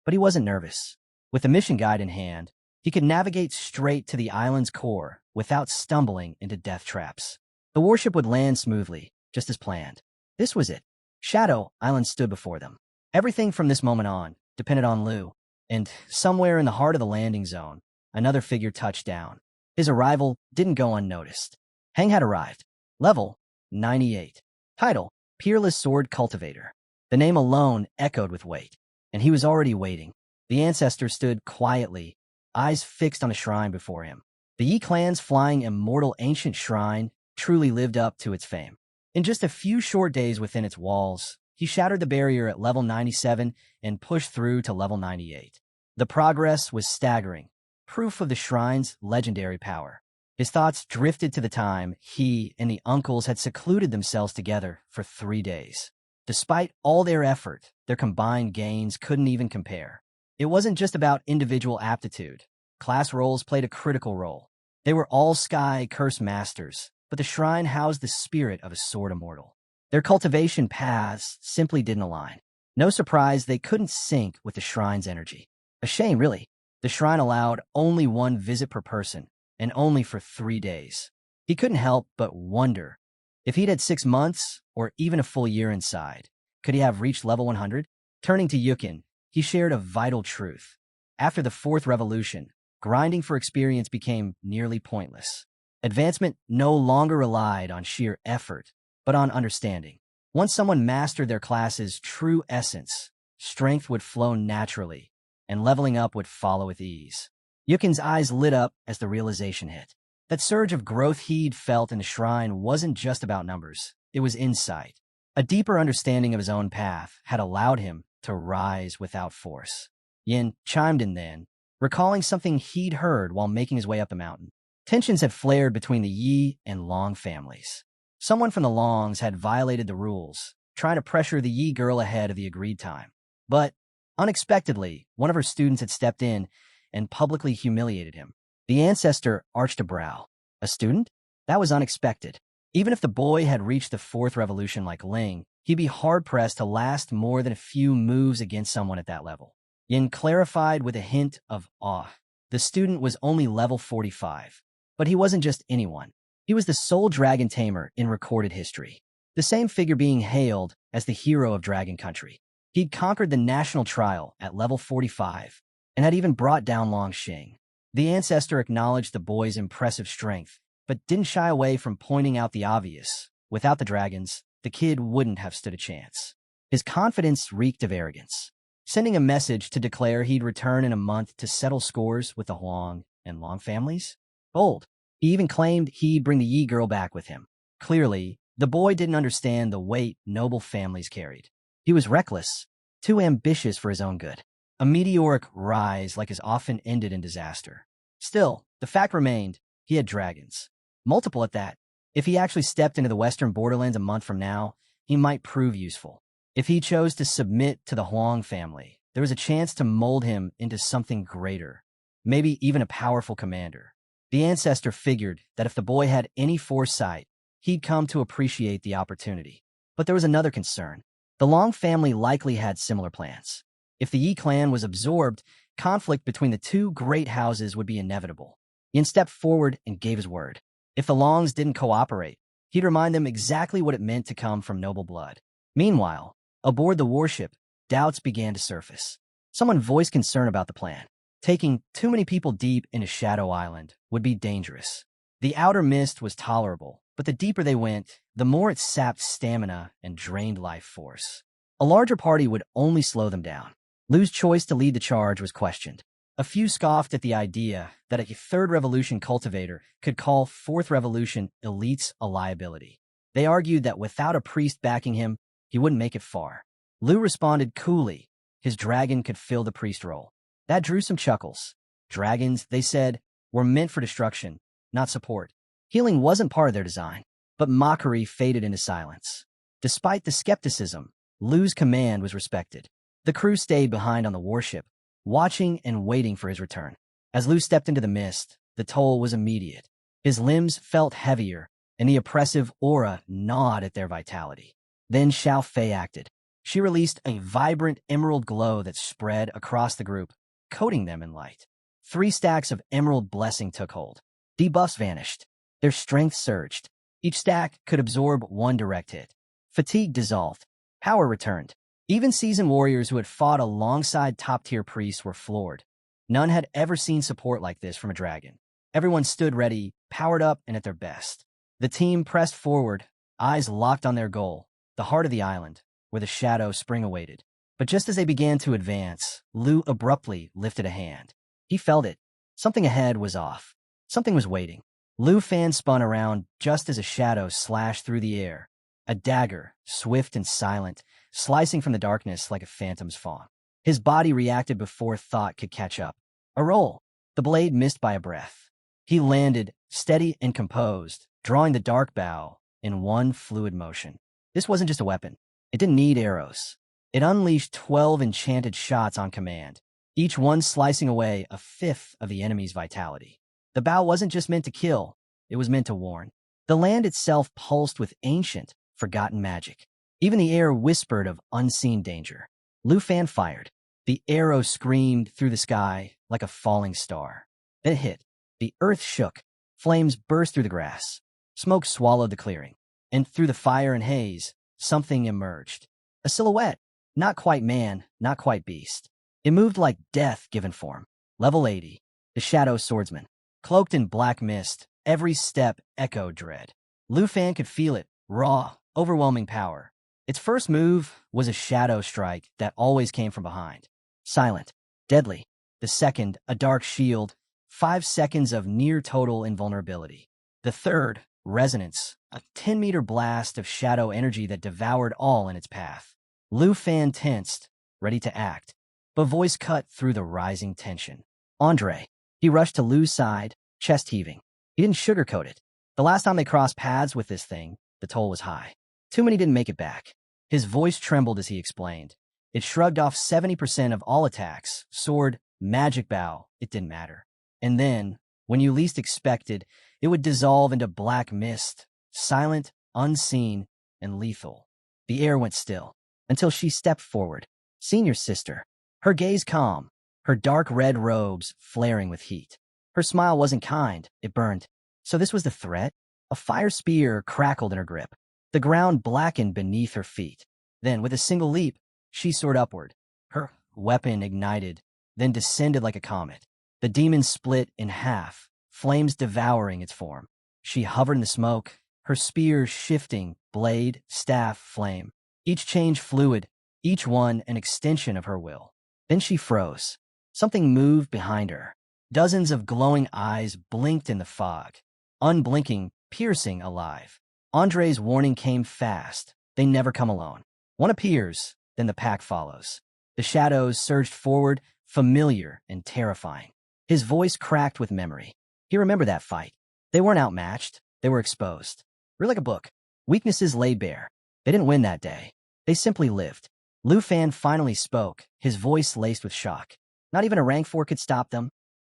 But he wasn't nervous. With the mission guide in hand, he could navigate straight to the island's core without stumbling into death traps. The warship would land smoothly, just as planned. This was it. Shadow Island stood before them. Everything from this moment on depended on Lu, and somewhere in the heart of the landing zone, another figure touched down. His arrival didn't go unnoticed. Hang had arrived. Level 98. Title: Peerless Sword Cultivator. The name alone echoed with weight, and he was already waiting. The ancestor stood quietly, eyes fixed on the shrine before him. The Yi clan's flying immortal ancient shrine truly lived up to its fame. In just a few short days within its walls, he shattered the barrier at level 97 and pushed through to level 98. The progress was staggering, proof of the shrine's legendary power. His thoughts drifted to the time he and the uncles had secluded themselves together for 3 days. Despite all their effort, their combined gains couldn't even compare. It wasn't just about individual aptitude. Class roles played a critical role. They were all Sky Curse Masters, but the shrine housed the spirit of a sword immortal. Their cultivation paths simply didn't align. No surprise they couldn't sync with the shrine's energy. A shame, really. The shrine allowed only one visit per person, and only for 3 days. He couldn't help but wonder, if he'd had 6 months, or even a full year inside, could he have reached level 100? Turning to Yukin, he shared a vital truth. After the 4th revolution, grinding for experience became nearly pointless. Advancement no longer relied on sheer effort, but on understanding. Once someone mastered their class's true essence, strength would flow naturally, and leveling up would follow with ease. Yukin's eyes lit up as the realization hit. That surge of growth he'd felt in the shrine wasn't just about numbers, it was insight. A deeper understanding of his own path had allowed him to rise without force. Yin chimed in then, recalling something he'd heard while making his way up the mountain. Tensions had flared between the Yi and Long families. Someone from the Longs had violated the rules, trying to pressure the Yi girl ahead of the agreed time. But, unexpectedly, one of her students had stepped in and publicly humiliated him. The ancestor arched a brow. A student? That was unexpected. Even if the boy had reached the 4th revolution like Ling, he'd be hard-pressed to last more than a few moves against someone at that level. Yin clarified with a hint of awe. The student was only level 45. But he wasn't just anyone. He was the sole dragon tamer in recorded history. The same figure being hailed as the hero of Dragon Country. He'd conquered the national trial at level 45, and had even brought down Long Xing. The ancestor acknowledged the boy's impressive strength, but didn't shy away from pointing out the obvious. Without the dragons, the kid wouldn't have stood a chance. His confidence reeked of arrogance, sending a message to declare he'd return in a month to settle scores with the Huang and Long families. Bold. He even claimed he'd bring the Yi girl back with him. Clearly, the boy didn't understand the weight noble families carried. He was reckless, too ambitious for his own good. A meteoric rise like his often ended in disaster. Still, the fact remained, he had dragons. Multiple at that. If he actually stepped into the western borderlands a month from now, he might prove useful. If he chose to submit to the Huang family, there was a chance to mold him into something greater, maybe even a powerful commander. The ancestor figured that if the boy had any foresight, he'd come to appreciate the opportunity. But there was another concern. The Long family likely had similar plans. If the Yi clan was absorbed, conflict between the two great houses would be inevitable. Yin stepped forward and gave his word. If the Longs didn't cooperate, he'd remind them exactly what it meant to come from noble blood. Meanwhile, aboard the warship, doubts began to surface. Someone voiced concern about the plan. Taking too many people deep into Shadow Island would be dangerous. The outer mist was tolerable, but the deeper they went, the more it sapped stamina and drained life force. A larger party would only slow them down. Lu's choice to lead the charge was questioned. A few scoffed at the idea that a 3rd revolution cultivator could call 4th revolution elites a liability. They argued that without a priest backing him, he wouldn't make it far. Lu responded coolly. His dragon could fill the priest role. That drew some chuckles. Dragons, they said, were meant for destruction, not support. Healing wasn't part of their design, but mockery faded into silence. Despite the skepticism, Lu's command was respected. The crew stayed behind on the warship, watching and waiting for his return. As Lu stepped into the mist, the toll was immediate. His limbs felt heavier, and the oppressive aura gnawed at their vitality. Then Xiao Fei acted. She released a vibrant emerald glow that spread across the group, coating them in light. 3 stacks of emerald blessing took hold. Debuffs vanished. Their strength surged. Each stack could absorb 1 direct hit. Fatigue dissolved. Power returned. Even seasoned warriors who had fought alongside top-tier priests were floored. None had ever seen support like this from a dragon. Everyone stood ready, powered up, and at their best. The team pressed forward, eyes locked on their goal, the heart of the island, where the shadow spring awaited. But just as they began to advance, Lu abruptly lifted a hand. He felt it. Something ahead was off. Something was waiting. Lu Fan spun around just as a shadow slashed through the air. A dagger, swift and silent, slicing from the darkness like a phantom's fawn. His body reacted before thought could catch up. A roll. The blade missed by a breath. He landed, steady and composed, drawing the dark bow in one fluid motion. This wasn't just a weapon. It didn't need arrows. It unleashed 12 enchanted shots on command, each one slicing away a fifth of the enemy's vitality. The bow wasn't just meant to kill, it was meant to warn. The land itself pulsed with ancient, forgotten magic. Even the air whispered of unseen danger. Lu Fan fired. The arrow screamed through the sky like a falling star. Then it hit. The earth shook. Flames burst through the grass. Smoke swallowed the clearing. And through the fire and haze, something emerged. A silhouette. Not quite man, not quite beast. It moved like death given form. Level 80. The Shadow Swordsman. Cloaked in black mist, every step echoed dread. Lu Fan could feel it. Raw, overwhelming power. Its first move was a shadow strike that always came from behind. Silent. Deadly. The second, a dark shield. 5 seconds of near-total invulnerability. The third, resonance. A 10-meter blast of shadow energy that devoured all in its path. Lu Fan tensed, ready to act, but voice cut through the rising tension. Andre. He rushed to Lu's side, chest heaving. He didn't sugarcoat it. The last time they crossed paths with this thing, the toll was high. Too many didn't make it back. His voice trembled as he explained. It shrugged off 70% of all attacks. Sword, magic bow, it didn't matter. And then, when you least expected, it would dissolve into black mist, silent, unseen, and lethal. The air went still, until she stepped forward. Senior sister. Her gaze calm, her dark red robes flaring with heat. Her smile wasn't kind, it burned. So this was the threat? A fire spear crackled in her grip. The ground blackened beneath her feet. Then, with a single leap, she soared upward. Her weapon ignited, then descended like a comet. The demon split in half, flames devouring its form. She hovered in the smoke, her spear shifting, blade, staff, flame. Each change fluid, each one an extension of her will. Then she froze. Something moved behind her. Dozens of glowing eyes blinked in the fog. Unblinking, piercing, alive. Andre's warning came fast. They never come alone. One appears, then the pack follows. The shadows surged forward, familiar and terrifying. His voice cracked with memory. He remembered that fight. They weren't outmatched. They were exposed. Read like a book. Weaknesses laid bare. They didn't win that day. They simply lived. Lu Fan finally spoke, his voice laced with shock. Not even a rank 4 could stop them.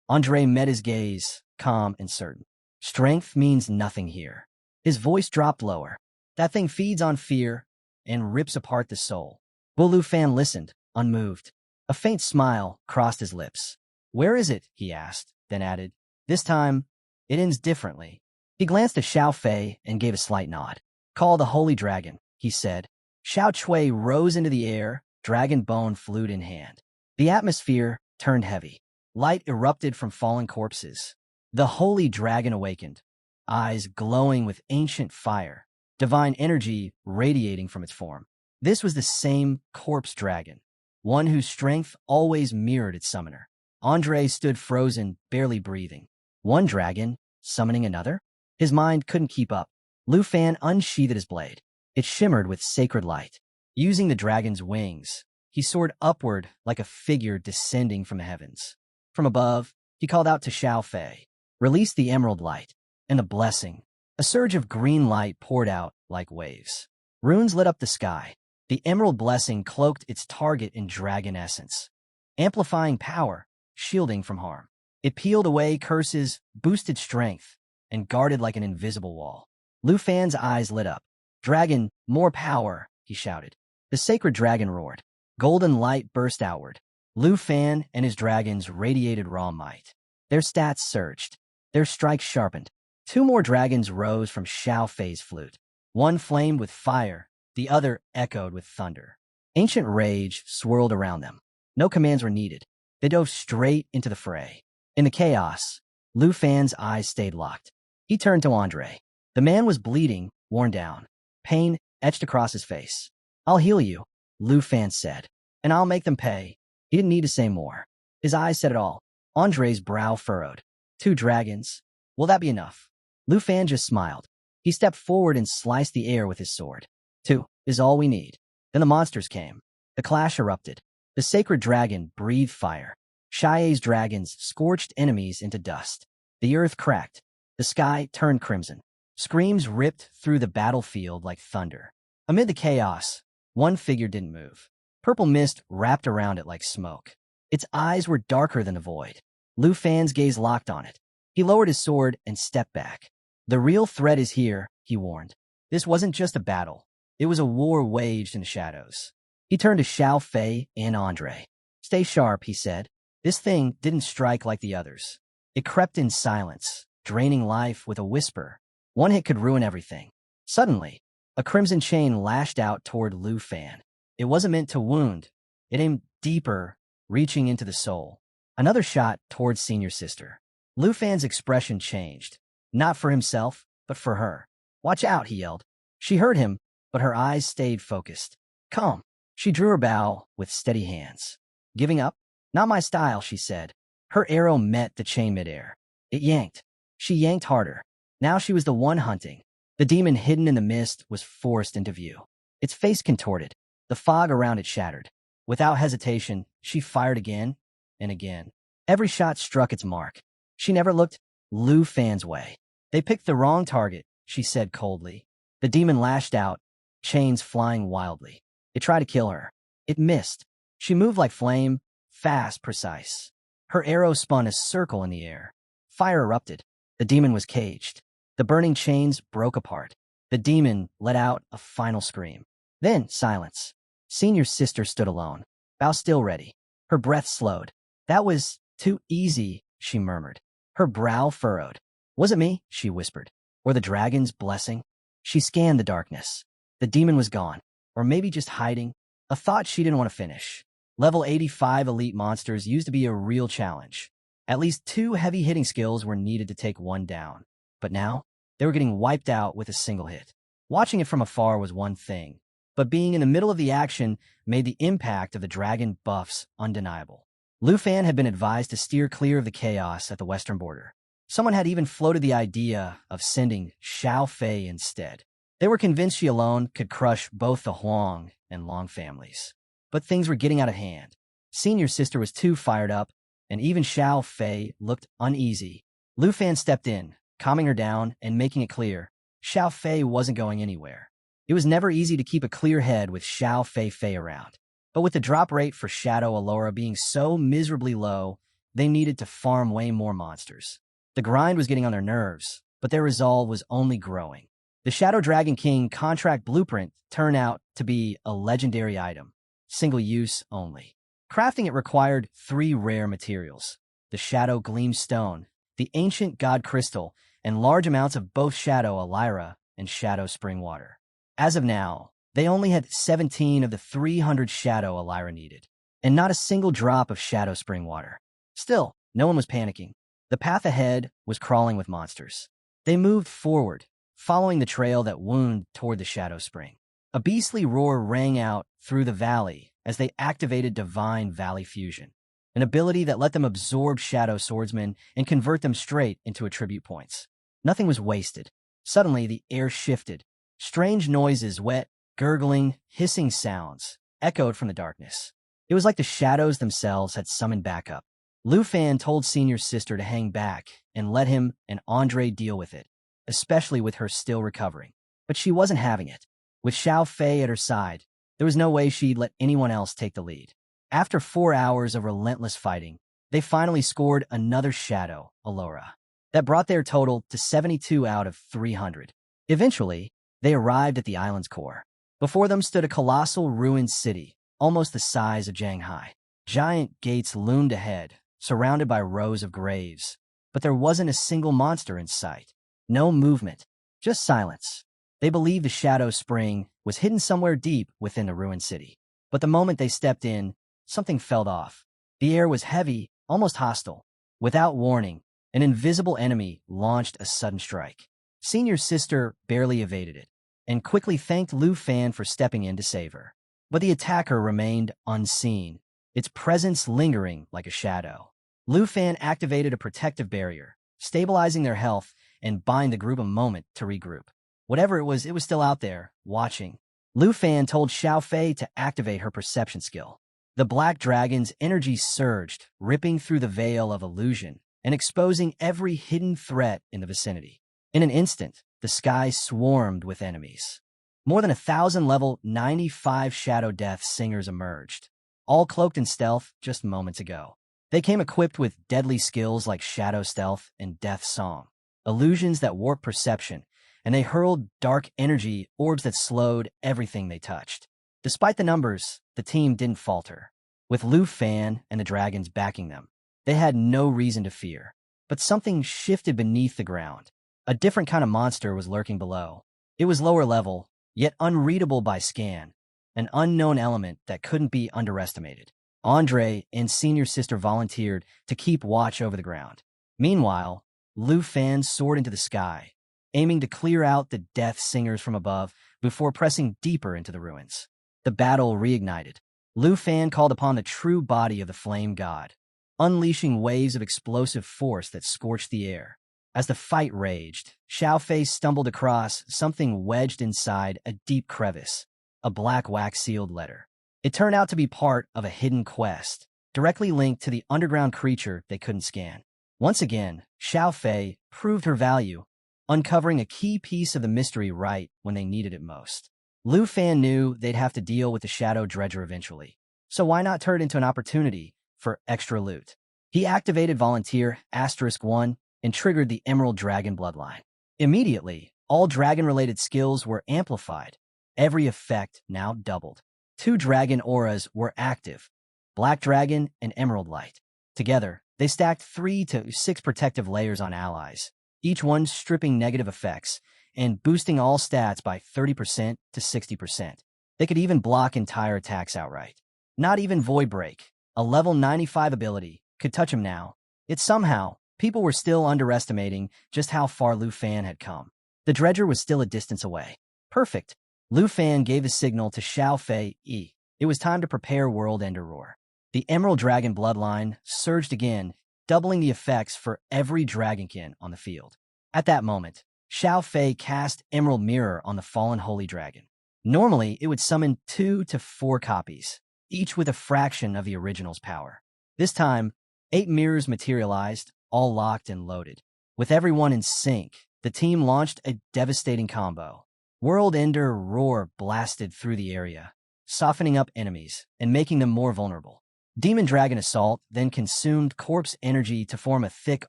Andre met his gaze, calm and certain. Strength means nothing here. His voice dropped lower. That thing feeds on fear and rips apart the soul. Lu Fan listened, unmoved. A faint smile crossed his lips. Where is it? He asked, then added. This time, it ends differently. He glanced at Xiao Fei and gave a slight nod. Call the Holy Dragon, he said. Xiao Chui rose into the air, dragon bone flute in hand. The atmosphere turned heavy. Light erupted from fallen corpses. The Holy Dragon awakened, eyes glowing with ancient fire, divine energy radiating from its form. This was the same corpse dragon, one whose strength always mirrored its summoner. Andre stood frozen, barely breathing. One dragon, summoning another? His mind couldn't keep up. Lu Fan unsheathed his blade. It shimmered with sacred light. Using the dragon's wings, he soared upward like a figure descending from the heavens. From above, he called out to Xiao Fei. Release the emerald light, and the blessing. A surge of green light poured out like waves. Runes lit up the sky. The emerald blessing cloaked its target in dragon essence, amplifying power, shielding from harm. It peeled away curses, boosted strength, and guarded like an invisible wall. Lu Fan's eyes lit up. "Dragon, more power," he shouted. The sacred dragon roared. Golden light burst outward. Lu Fan and his dragons radiated raw might. Their stats surged. Their strikes sharpened. Two more dragons rose from Xiao Fei's flute. One flamed with fire, the other echoed with thunder. Ancient rage swirled around them. No commands were needed. They dove straight into the fray. In the chaos, Lu Fan's eyes stayed locked. He turned to Andre. The man was bleeding, worn down. Pain etched across his face. "I'll heal you," Lu Fan said, "and I'll make them pay." He didn't need to say more. His eyes said it all. Andre's brow furrowed. "2 dragons. Will that be enough?" Lu Fan just smiled. He stepped forward and sliced the air with his sword. "2 is all we need." Then the monsters came. The clash erupted. The sacred dragon breathed fire. Xie's dragons scorched enemies into dust. The earth cracked. The sky turned crimson. Screams ripped through the battlefield like thunder. Amid the chaos, one figure didn't move. Purple mist wrapped around it like smoke. Its eyes were darker than the void. Lu Fan's gaze locked on it. He lowered his sword and stepped back. "The real threat is here," he warned. This wasn't just a battle. It was a war waged in the shadows. He turned to Xiao Fei and Andre. "Stay sharp," he said. This thing didn't strike like the others. It crept in silence, draining life with a whisper. One hit could ruin everything. Suddenly, a crimson chain lashed out toward Lu Fan. It wasn't meant to wound. It aimed deeper, reaching into the soul. Another shot towards Senior Sister. Lu Fan's expression changed. Not for himself, but for her. "Watch out," he yelled. She heard him, but her eyes stayed focused. "Come." She drew her bow with steady hands. "Giving up? Not my style," she said. Her arrow met the chain midair. It yanked. She yanked harder. Now she was the one hunting. The demon hidden in the mist was forced into view. Its face contorted. The fog around it shattered. Without hesitation, she fired again and again. Every shot struck its mark. She never looked Lu Fan's way. "They picked the wrong target," she said coldly. The demon lashed out, chains flying wildly. It tried to kill her. It missed. She moved like flame, fast, precise. Her arrow spun a circle in the air. Fire erupted. The demon was caged. The burning chains broke apart. The demon let out a final scream. Then silence. Senior Sister stood alone, bow still ready. Her breath slowed. "That was too easy," she murmured. Her brow furrowed. "Was it me?" she whispered. "Or the dragon's blessing?" She scanned the darkness. The demon was gone. Or maybe just hiding. A thought she didn't want to finish. Level 85 elite monsters used to be a real challenge. At least 2 heavy-hitting skills were needed to take one down. But now, they were getting wiped out with a single hit. Watching it from afar was one thing, but being in the middle of the action made the impact of the dragon buffs undeniable. Lu Fan had been advised to steer clear of the chaos at the western border. Someone had even floated the idea of sending Xiao Fei instead. They were convinced she alone could crush both the Huang and Long families. But things were getting out of hand. Senior Sister was too fired up, and even Xiao Fei looked uneasy. Lu Fan stepped in, calming her down and making it clear Xiao Fei wasn't going anywhere. It was never easy to keep a clear head with Xiao Fei around. But with the drop rate for Shadow Allura being so miserably low, they needed to farm way more monsters. The grind was getting on their nerves, but their resolve was only growing. The Shadow Dragon King contract blueprint turned out to be a legendary item, single-use only. Crafting it required 3 rare materials: the Shadow Gleam Stone, the Ancient God Crystal, and large amounts of both Shadow Allura and Shadow Spring Water. As of now, they only had 17 of the 300 Shadow Allura needed, and not a single drop of Shadow Spring Water. Still, no one was panicking. The path ahead was crawling with monsters. They moved forward, following the trail that wound toward the Shadow Spring. A beastly roar rang out through the valley as they activated Divine Valley Fusion, an ability that let them absorb Shadow Swordsmen and convert them straight into attribute points. Nothing was wasted. Suddenly, the air shifted. Strange noises, wet, gurgling, hissing sounds, echoed from the darkness. It was like the shadows themselves had summoned backup. Lu Fan told Senior Sister to hang back and let him and Andre deal with it, especially with her still recovering. But she wasn't having it. With Xiao Fei at her side, there was no way she'd let anyone else take the lead. After 4 hours of relentless fighting, they finally scored another shadow, Allura. That brought their total to 72 out of 300. Eventually, they arrived at the island's core. Before them stood a colossal ruined city, almost the size of Shanghai. Giant gates loomed ahead, surrounded by rows of graves. But there wasn't a single monster in sight. No movement, just silence. They believed the Shadow Spring was hidden somewhere deep within the ruined city. But the moment they stepped in, something felt off. The air was heavy, almost hostile. Without warning, an invisible enemy launched a sudden strike. Senior Sister barely evaded it, and quickly thanked Lu Fan for stepping in to save her. But the attacker remained unseen, its presence lingering like a shadow. Lu Fan activated a protective barrier, stabilizing their health and buying the group a moment to regroup. Whatever it was still out there, watching. Lu Fan told Xiao Fei to activate her perception skill. The black dragon's energy surged, ripping through the veil of illusion and exposing every hidden threat in the vicinity. In an instant, the sky swarmed with enemies. More than 1,000 level 95 Shadow Death Singers emerged, all cloaked in stealth just moments ago. They came equipped with deadly skills like Shadow Stealth and Death Song, illusions that warp perception, and they hurled dark energy orbs that slowed everything they touched. Despite the numbers, the team didn't falter. With Lu Fan and the dragons backing them, they had no reason to fear. But something shifted beneath the ground. A different kind of monster was lurking below. It was lower level, yet unreadable by scan, an unknown element that couldn't be underestimated. Andre and Senior Sister volunteered to keep watch over the ground. Meanwhile, Lu Fan soared into the sky, aiming to clear out the Death Singers from above before pressing deeper into the ruins. The battle reignited. Lu Fan called upon the true body of the Flame God, unleashing waves of explosive force that scorched the air. As the fight raged, Xiao Fei stumbled across something wedged inside a deep crevice, a black wax-sealed letter. It turned out to be part of a hidden quest, directly linked to the underground creature they couldn't scan. Once again, Xiao Fei proved her value, uncovering a key piece of the mystery right when they needed it most. Lu Fan knew they'd have to deal with the Shadow Dredger eventually, so why not turn it into an opportunity for extra loot? He activated Volunteer *1 and triggered the Emerald Dragon bloodline. Immediately, all dragon-related skills were amplified. Every effect now doubled. 2 dragon auras were active, Black Dragon and Emerald Light. Together, they stacked 3 to 6 protective layers on allies, each one stripping negative effects and boosting all stats by 30% to 60%. They could even block entire attacks outright. Not even Void Break, a level 95 ability, could touch him now. Yet somehow, people were still underestimating just how far Lu Fan had come. The Dredger was still a distance away. Perfect. Lu Fan gave a signal to Xiao Fei. It was time to prepare World Ender Roar. The Emerald Dragon bloodline surged again, doubling the effects for every dragonkin on the field. At that moment, Xiao Fei cast Emerald Mirror on the fallen Holy Dragon. Normally, it would summon 2 to 4 copies, each with a fraction of the original's power. This time, 8 mirrors materialized, all locked and loaded. With everyone in sync, the team launched a devastating combo. World Ender Roar blasted through the area, softening up enemies and making them more vulnerable. Demon Dragon Assault then consumed corpse energy to form a thick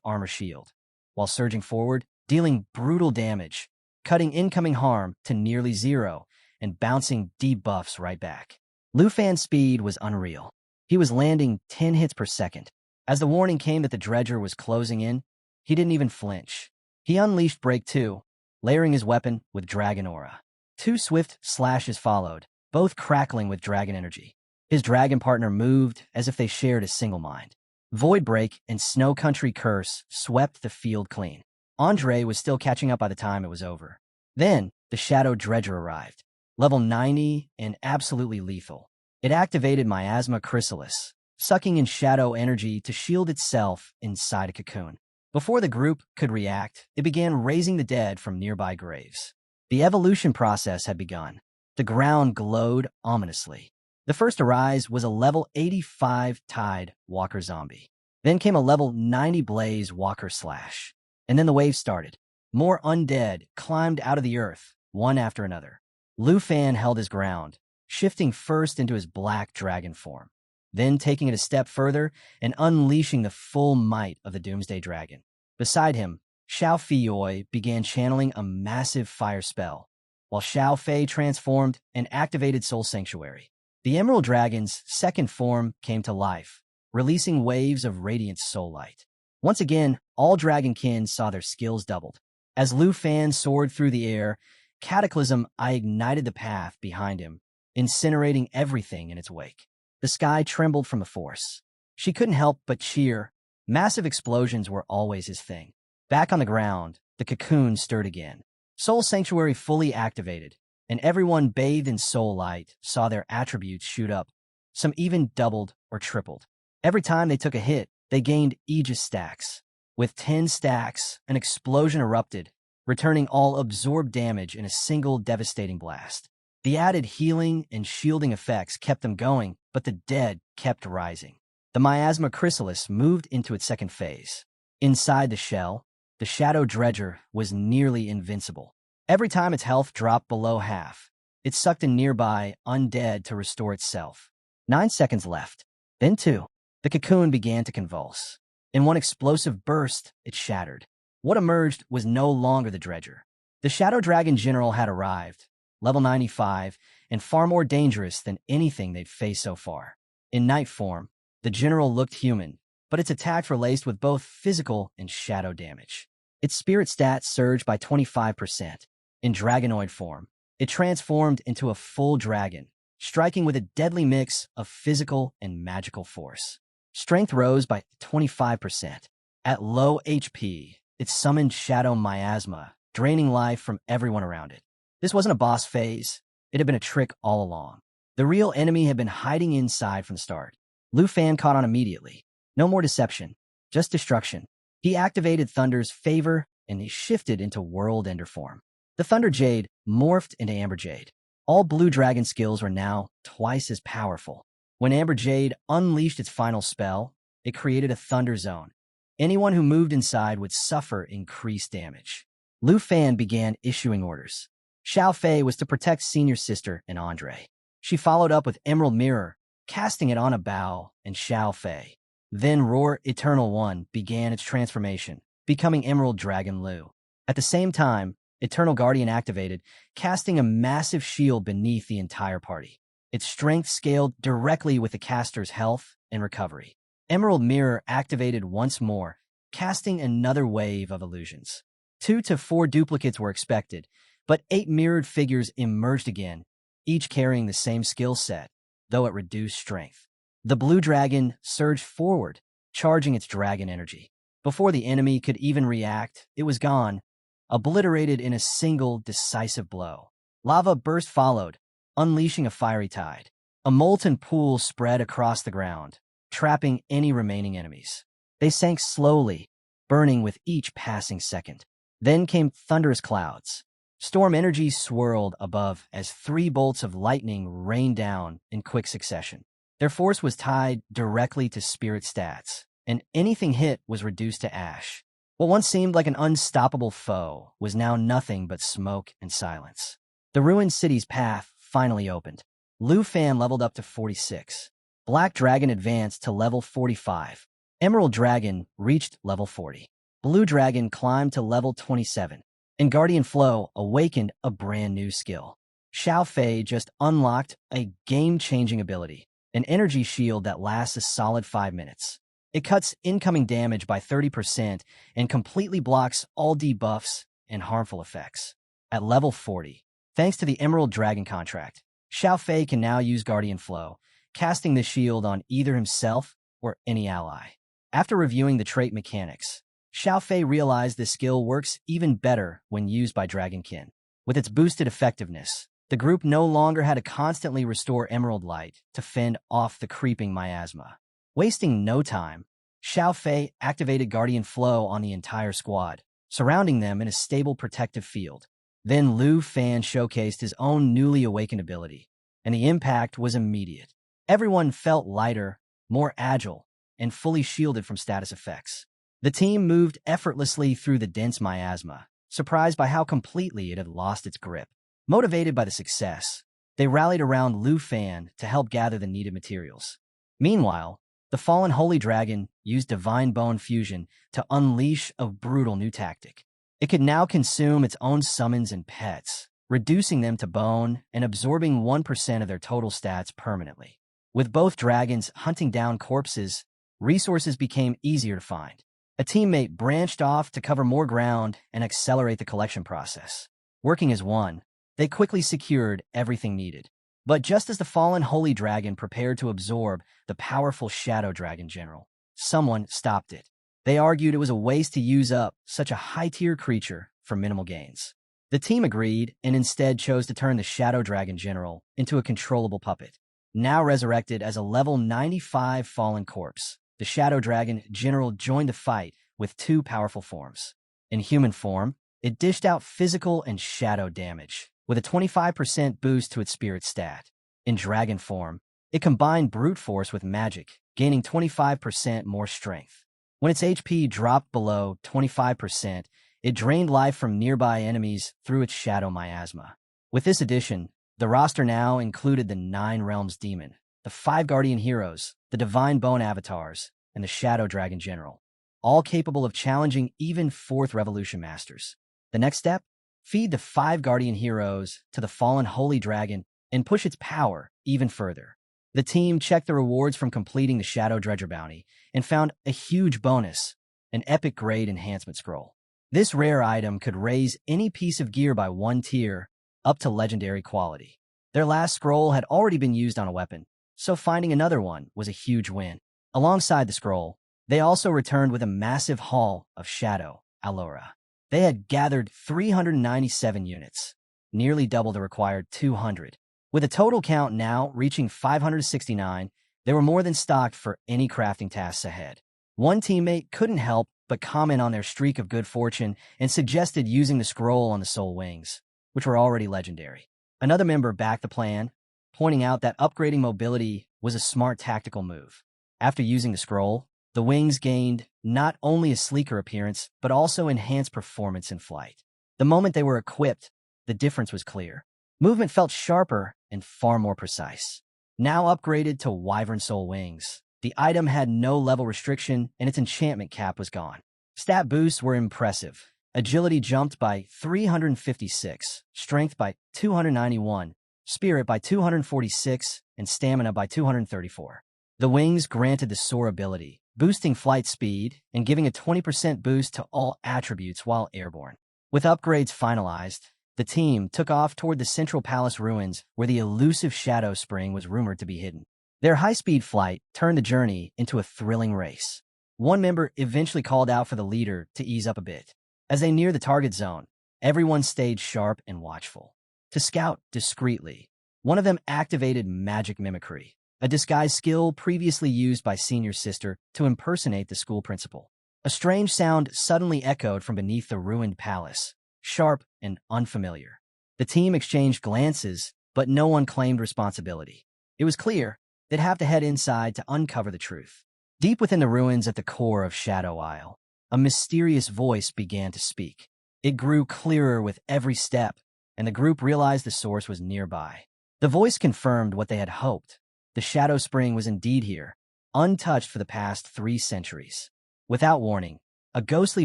armor shield, while surging forward, dealing brutal damage, cutting incoming harm to nearly 0 and bouncing debuffs right back. Lu Fan's speed was unreal. He was landing 10 hits per second. As the warning came that the Dredger was closing in, he didn't even flinch. He unleashed Break 2, layering his weapon with Dragon Aura. 2 swift slashes followed, both crackling with dragon energy. His dragon partner moved as if they shared a single mind. Void Break and Snow Country Curse swept the field clean. Andre was still catching up by the time it was over. Then, the Shadow Dredger arrived. Level 90 and absolutely lethal. It activated Miasma Chrysalis, sucking in shadow energy to shield itself inside a cocoon. Before the group could react, it began raising the dead from nearby graves. The evolution process had begun. The ground glowed ominously. The first to rise was a level 85 Tide Walker Zombie. Then came a level 90 Blaze Walker Slash. And then the wave started. More undead climbed out of the earth, one after another. Lu Fan held his ground, shifting first into his black dragon form. then taking it a step further and unleashing the full might of the Doomsday Dragon. Beside him, Xiao Feiyue began channeling a massive fire spell, while Xiao Fei transformed and activated Soul Sanctuary. The Emerald Dragon's second form came to life, releasing waves of radiant soul light. Once again, all Dragonkin saw their skills doubled. As Lu Fan soared through the air, Cataclysm ignited the path behind him, incinerating everything in its wake. The sky trembled from the force. She couldn't help but cheer. Massive explosions were always his thing. Back on the ground, the cocoon stirred again. Soul Sanctuary fully activated, and everyone bathed in soul light saw their attributes shoot up. Some even doubled or tripled. Every time they took a hit, they gained Aegis stacks. With 10 stacks, an explosion erupted, returning all absorbed damage in a single devastating blast. The added healing and shielding effects kept them going, but the dead kept rising. The miasma chrysalis moved into its second phase. Inside the shell, the shadow dredger was nearly invincible. Every time its health dropped below half, it sucked in nearby undead to restore itself. 9 seconds left. Then 2. The cocoon began to convulse. In one explosive burst, it shattered. What emerged was no longer the dredger. The Shadow Dragon General had arrived, level 95, and far more dangerous than anything they'd faced so far. In night form, the general looked human, but its attacks were laced with both physical and shadow damage. Its spirit stats surged by 25%. In dragonoid form, it transformed into a full dragon, striking with a deadly mix of physical and magical force. Strength rose by 25%. At low HP, it summoned Shadow Miasma, draining life from everyone around it. This wasn't a boss phase. It had been a trick all along. The real enemy had been hiding inside from the start. Lu Fan caught on immediately. No more deception, just destruction. He activated Thunder's favor, and he shifted into World Ender form. The Thunder Jade morphed into Amber Jade. All Blue Dragon skills were now twice as powerful. When Amber Jade unleashed its final spell, it created a Thunder Zone. Anyone who moved inside would suffer increased damage. Lu Fan began issuing orders. Xiao Fei was to protect Senior Sister and Andre. She followed up with Emerald Mirror, casting it on a bow and Xiao Fei. Then Roar Eternal One began its transformation, becoming Emerald Dragon Lu. At the same time, Eternal Guardian activated, casting a massive shield beneath the entire party. Its strength scaled directly with the caster's health and recovery. Emerald Mirror activated once more, casting another wave of illusions. 2 to 4 duplicates were expected, but 8 mirrored figures emerged again, each carrying the same skill set, though at reduced strength. The Blue Dragon surged forward, charging its dragon energy. Before the enemy could even react, it was gone, obliterated in a single decisive blow. Lava burst followed, unleashing a fiery tide. A molten pool spread across the ground, trapping any remaining enemies. They sank slowly, burning with each passing second. Then came thunderous clouds. Storm energy swirled above as 3 bolts of lightning rained down in quick succession. Their force was tied directly to spirit stats, and anything hit was reduced to ash. What once seemed like an unstoppable foe was now nothing but smoke and silence. The ruined city's path finally opened. Lu Fan leveled up to 46. Black Dragon advanced to level 45. Emerald Dragon reached level 40. Blue Dragon climbed to level 27. And Guardian Flow awakened a brand new skill. Xiao Fei just unlocked a game-changing ability, an energy shield that lasts a solid 5 minutes. It cuts incoming damage by 30% and completely blocks all debuffs and harmful effects. At level 40, thanks to the Emerald Dragon contract, Xiao Fei can now use Guardian Flow, casting the shield on either himself or any ally. After reviewing the trait mechanics, Xiao Fei realized this skill works even better when used by Dragonkin. With its boosted effectiveness, the group no longer had to constantly restore Emerald Light to fend off the creeping miasma. Wasting no time, Xiao Fei activated Guardian Flow on the entire squad, surrounding them in a stable protective field. Then Lu Fan showcased his own newly awakened ability, and the impact was immediate. Everyone felt lighter, more agile, and fully shielded from status effects. The team moved effortlessly through the dense miasma, surprised by how completely it had lost its grip. Motivated by the success, they rallied around Lu Fan to help gather the needed materials. Meanwhile, the fallen holy dragon used divine bone fusion to unleash a brutal new tactic. It could now consume its own summons and pets, reducing them to bone and absorbing 1% of their total stats permanently. With both dragons hunting down corpses, resources became easier to find. A teammate branched off to cover more ground and accelerate the collection process. Working as one, they quickly secured everything needed. But just as the fallen holy dragon prepared to absorb the powerful shadow dragon general, someone stopped it. They argued it was a waste to use up such a high-tier creature for minimal gains. The team agreed and instead chose to turn the shadow dragon general into a controllable puppet. Now resurrected as a level 95 fallen corpse, the shadow dragon general joined the fight with two powerful forms. In human form, it dished out physical and shadow damage, with a 25% boost to its spirit stat. In dragon form, it combined brute force with magic, gaining 25% more strength. When its HP dropped below 25%, it drained life from nearby enemies through its shadow miasma. With this addition, the roster now included the 9 Realms Demon, the 5 Guardian Heroes, the Divine Bone Avatars, and the Shadow Dragon General, all capable of challenging even 4th Revolution Masters. The next step? Feed the 5 Guardian Heroes to the fallen Holy Dragon and push its power even further. The team checked the rewards from completing the Shadow Dredger bounty and found a huge bonus, an epic grade enhancement scroll. This rare item could raise any piece of gear by 1 tier, up to legendary quality. Their last scroll had already been used on a weapon, so finding another one was a huge win. Alongside the scroll, they also returned with a massive haul of Shadow Allura. They had gathered 397 units, nearly double the required 200. With a total count now reaching 569, they were more than stocked for any crafting tasks ahead. One teammate couldn't help but comment on their streak of good fortune and suggested using the scroll on the soul wings, which were already legendary. Another member backed the plan, pointing out that upgrading mobility was a smart tactical move. After using the scroll, the wings gained not only a sleeker appearance, but also enhanced performance in flight. The moment they were equipped, the difference was clear. Movement felt sharper and far more precise. Now upgraded to Wyvern Soul Wings, the item had no level restriction and its enchantment cap was gone. Stat boosts were impressive. Agility jumped by 356, strength by 291, spirit by 246, and stamina by 234. The wings granted the soar ability, boosting flight speed and giving a 20% boost to all attributes while airborne. With upgrades finalized, the team took off toward the Central Palace ruins where the elusive Shadow Spring was rumored to be hidden. Their high-speed flight turned the journey into a thrilling race. One member eventually called out for the leader to ease up a bit. As they neared the target zone, everyone stayed sharp and watchful. To scout discreetly, one of them activated magic mimicry, a disguise skill previously used by Senior Sister to impersonate the school principal. A strange sound suddenly echoed from beneath the ruined palace, sharp and unfamiliar. The team exchanged glances, but no one claimed responsibility. It was clear they'd have to head inside to uncover the truth. Deep within the ruins at the core of Shadow Isle, a mysterious voice began to speak. It grew clearer with every step, and the group realized the source was nearby. The voice confirmed what they had hoped. The Shadow Spring was indeed here, untouched for the past 3 centuries. Without warning, a ghostly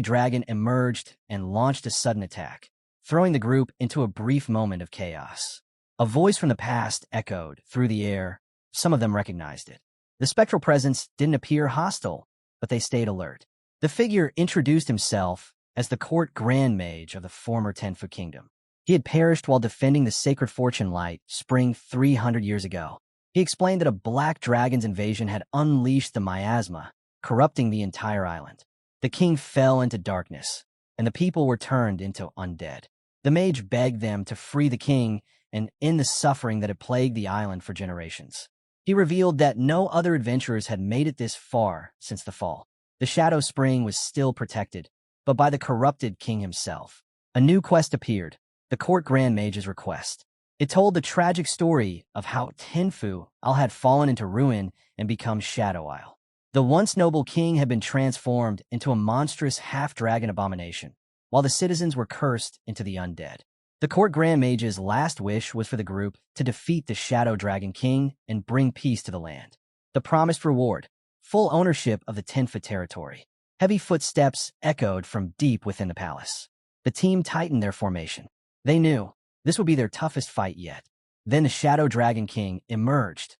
dragon emerged and launched a sudden attack, throwing the group into a brief moment of chaos. A voice from the past echoed through the air. Some of them recognized it. The spectral presence didn't appear hostile, but they stayed alert. The figure introduced himself as the court grand mage of the former Tenfu Kingdom. He had perished while defending the sacred fortune light spring 300 years ago. He explained that a black dragon's invasion had unleashed the miasma, corrupting the entire island. The king fell into darkness, and the people were turned into undead. The mage begged them to free the king and end the suffering that had plagued the island for generations. He revealed that no other adventurers had made it this far since the fall. The Shadow Spring was still protected, but by the corrupted king himself. A new quest appeared, the Court Grand Mage's request. It told the tragic story of how Tenfu Isle had fallen into ruin and become Shadow Isle. The once noble king had been transformed into a monstrous half-dragon abomination, while the citizens were cursed into the undead. The Court Grand Mage's last wish was for the group to defeat the Shadow Dragon King and bring peace to the land. the promised reward, full ownership of the 10-foot territory. Heavy footsteps echoed from deep within the palace. The team tightened their formation. They knew this would be their toughest fight yet. Then the Shadow Dragon King emerged,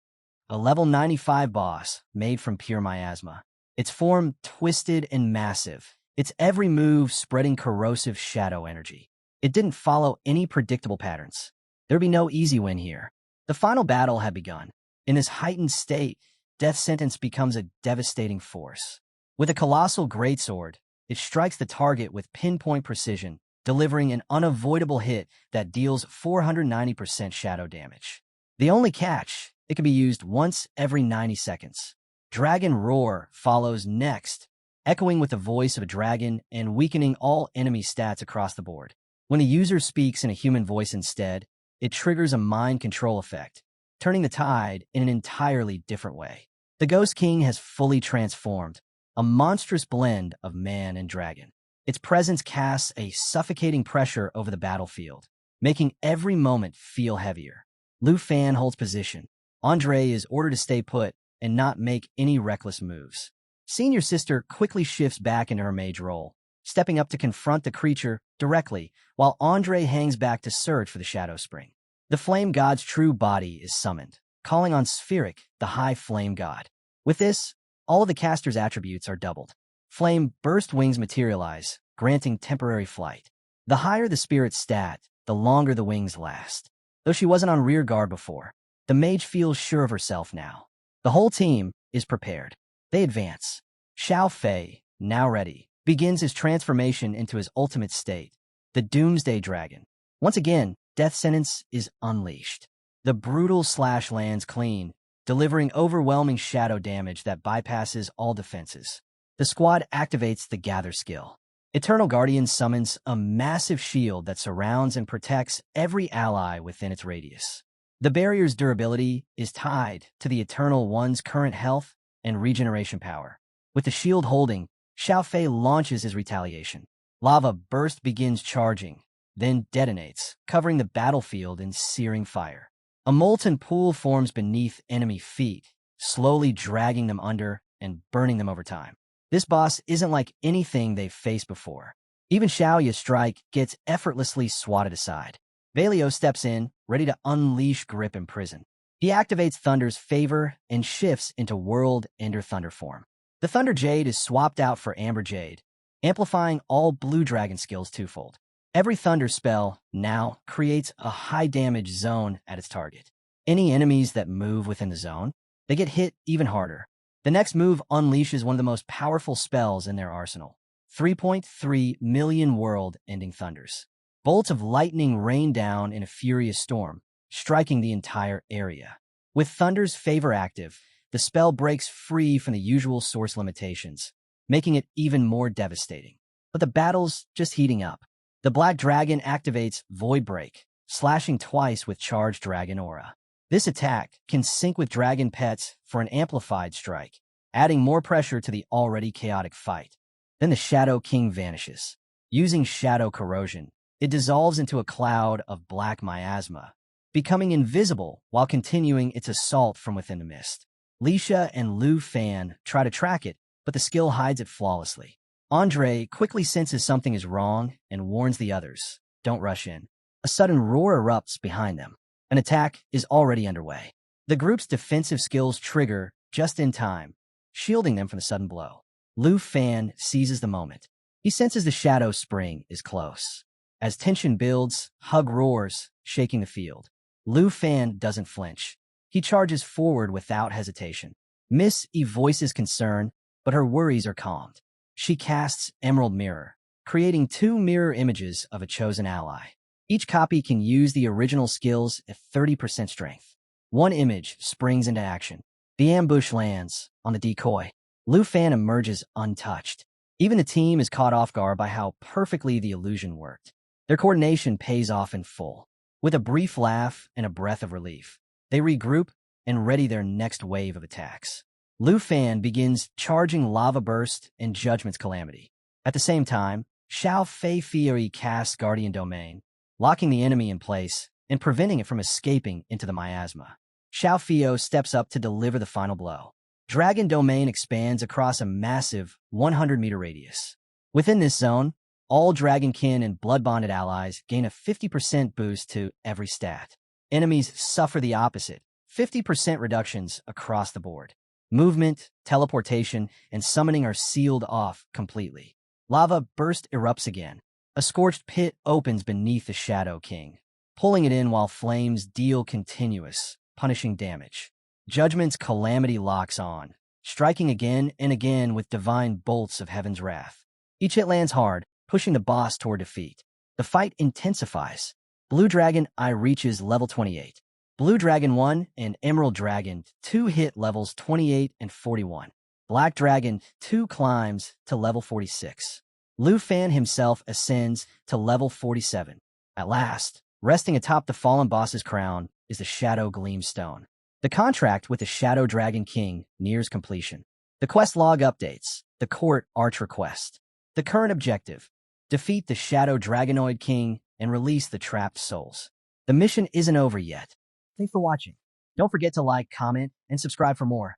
a level 95 boss made from pure miasma. Its form twisted and massive, its every move spreading corrosive shadow energy. It didn't follow any predictable patterns. There'd be no easy win here. The final battle had begun. In this heightened state, Death Sentence becomes a devastating force. With a colossal greatsword, it strikes the target with pinpoint precision, delivering an unavoidable hit that deals 490% shadow damage. The only catch, it can be used once every 90 seconds. Dragon Roar follows next, echoing with the voice of a dragon and weakening all enemy stats across the board. When the user speaks in a human voice instead, it triggers a mind control effect, turning the tide in an entirely different way. The Ghost King has fully transformed, a monstrous blend of man and dragon. Its presence casts a suffocating pressure over the battlefield, making every moment feel heavier. Lu Fan holds position. Andre is ordered to stay put and not make any reckless moves. Senior Sister quickly shifts back into her mage role, stepping up to confront the creature directly, while Andre hangs back to search for the Shadow Spring. The Flame God's true body is summoned, calling on Spheric, the High Flame God. With this, all of the caster's attributes are doubled. Flame Burst wings materialize, granting temporary flight. The higher the spirit's stat, the longer the wings last. Though she wasn't on rear guard before, the mage feels sure of herself now. The whole team is prepared. They advance. Xiao Fei, now ready, begins his transformation into his ultimate state, the Doomsday Dragon. Once again, Death Sentence is unleashed. The brutal slash lands clean, delivering overwhelming shadow damage that bypasses all defenses. The squad activates the Gather skill. Eternal Guardian summons a massive shield that surrounds and protects every ally within its radius. The barrier's durability is tied to the Eternal One's current health and regeneration power. With the shield holding, Xiao Fei launches his retaliation. Lava Burst begins charging, then detonates, covering the battlefield in searing fire. A molten pool forms beneath enemy feet, slowly dragging them under and burning them over time. This boss isn't like anything they've faced before. Even Xiaoya's strike gets effortlessly swatted aside. Valio steps in, ready to unleash Grip and Prison. He activates Thunder's favor and shifts into World Ender Thunder form. The Thunder Jade is swapped out for Amber Jade, amplifying all Blue Dragon skills twofold. Every Thunder spell now creates a high-damage zone at its target. Any enemies that move within the zone, they get hit even harder. The next move unleashes one of the most powerful spells in their arsenal, 3.3 million world-ending thunders. Bolts of lightning rain down in a furious storm, striking the entire area. With Thunder's favor active, the spell breaks free from the usual source limitations, making it even more devastating. But the battle's just heating up. The Black Dragon activates Void Break, slashing twice with Charged Dragon Aura. This attack can sync with dragon pets for an amplified strike, adding more pressure to the already chaotic fight. Then the Shadow King vanishes. Using Shadow Corrosion, it dissolves into a cloud of black miasma, becoming invisible while continuing its assault from within the mist. Lisha and Lu Fan try to track it, but the skill hides it flawlessly. Andre quickly senses something is wrong and warns the others, don't rush in. A sudden roar erupts behind them. An attack is already underway. The group's defensive skills trigger just in time, shielding them from the sudden blow. Lu Fan seizes the moment. He senses the Shadow Spring is close. As tension builds, Hug roars, shaking the field. Lu Fan doesn't flinch. He charges forward without hesitation. Miss E voices concern, but her worries are calmed. She casts Emerald Mirror, creating 2 mirror images of a chosen ally. Each copy can use the original skills at 30% strength. One image springs into action. The ambush lands on the decoy. Lu Fan emerges untouched. Even the team is caught off guard by how perfectly the illusion worked. Their coordination pays off in full. With a brief laugh and a breath of relief, they regroup and ready their next wave of attacks. Lu Fan begins charging Lava Burst and Judgment's Calamity. At the same time, Xiao Fei Fury casts Guardian Domain, locking the enemy in place and preventing it from escaping into the miasma. Xiao Fio steps up to deliver the final blow. Dragon Domain expands across a massive 100-meter radius. Within this zone, all Dragonkin and blood-bonded allies gain a 50% boost to every stat. Enemies suffer the opposite, 50% reductions across the board. Movement, teleportation, and summoning are sealed off completely. Lava burst erupts again. A scorched pit opens beneath the Shadow King, pulling it in while flames deal continuous, punishing damage. Judgment's calamity locks on, striking again and again with divine bolts of heaven's wrath. Each hit lands hard, pushing the boss toward defeat. The fight intensifies. Blue Dragon I reaches level 28. Blue Dragon 1 and Emerald Dragon 2 hit levels 28 and 41. Black Dragon 2 climbs to level 46. Lu Fan himself ascends to level 47. At last, resting atop the fallen boss's crown is the Shadow Gleam Stone. The contract with the Shadow Dragon King nears completion. The quest log updates. The Court Arch Request. The current objective: defeat the Shadow Dragonoid King and release the trapped souls. The mission isn't over yet. Thanks for watching. Don't forget to like, comment, and subscribe for more.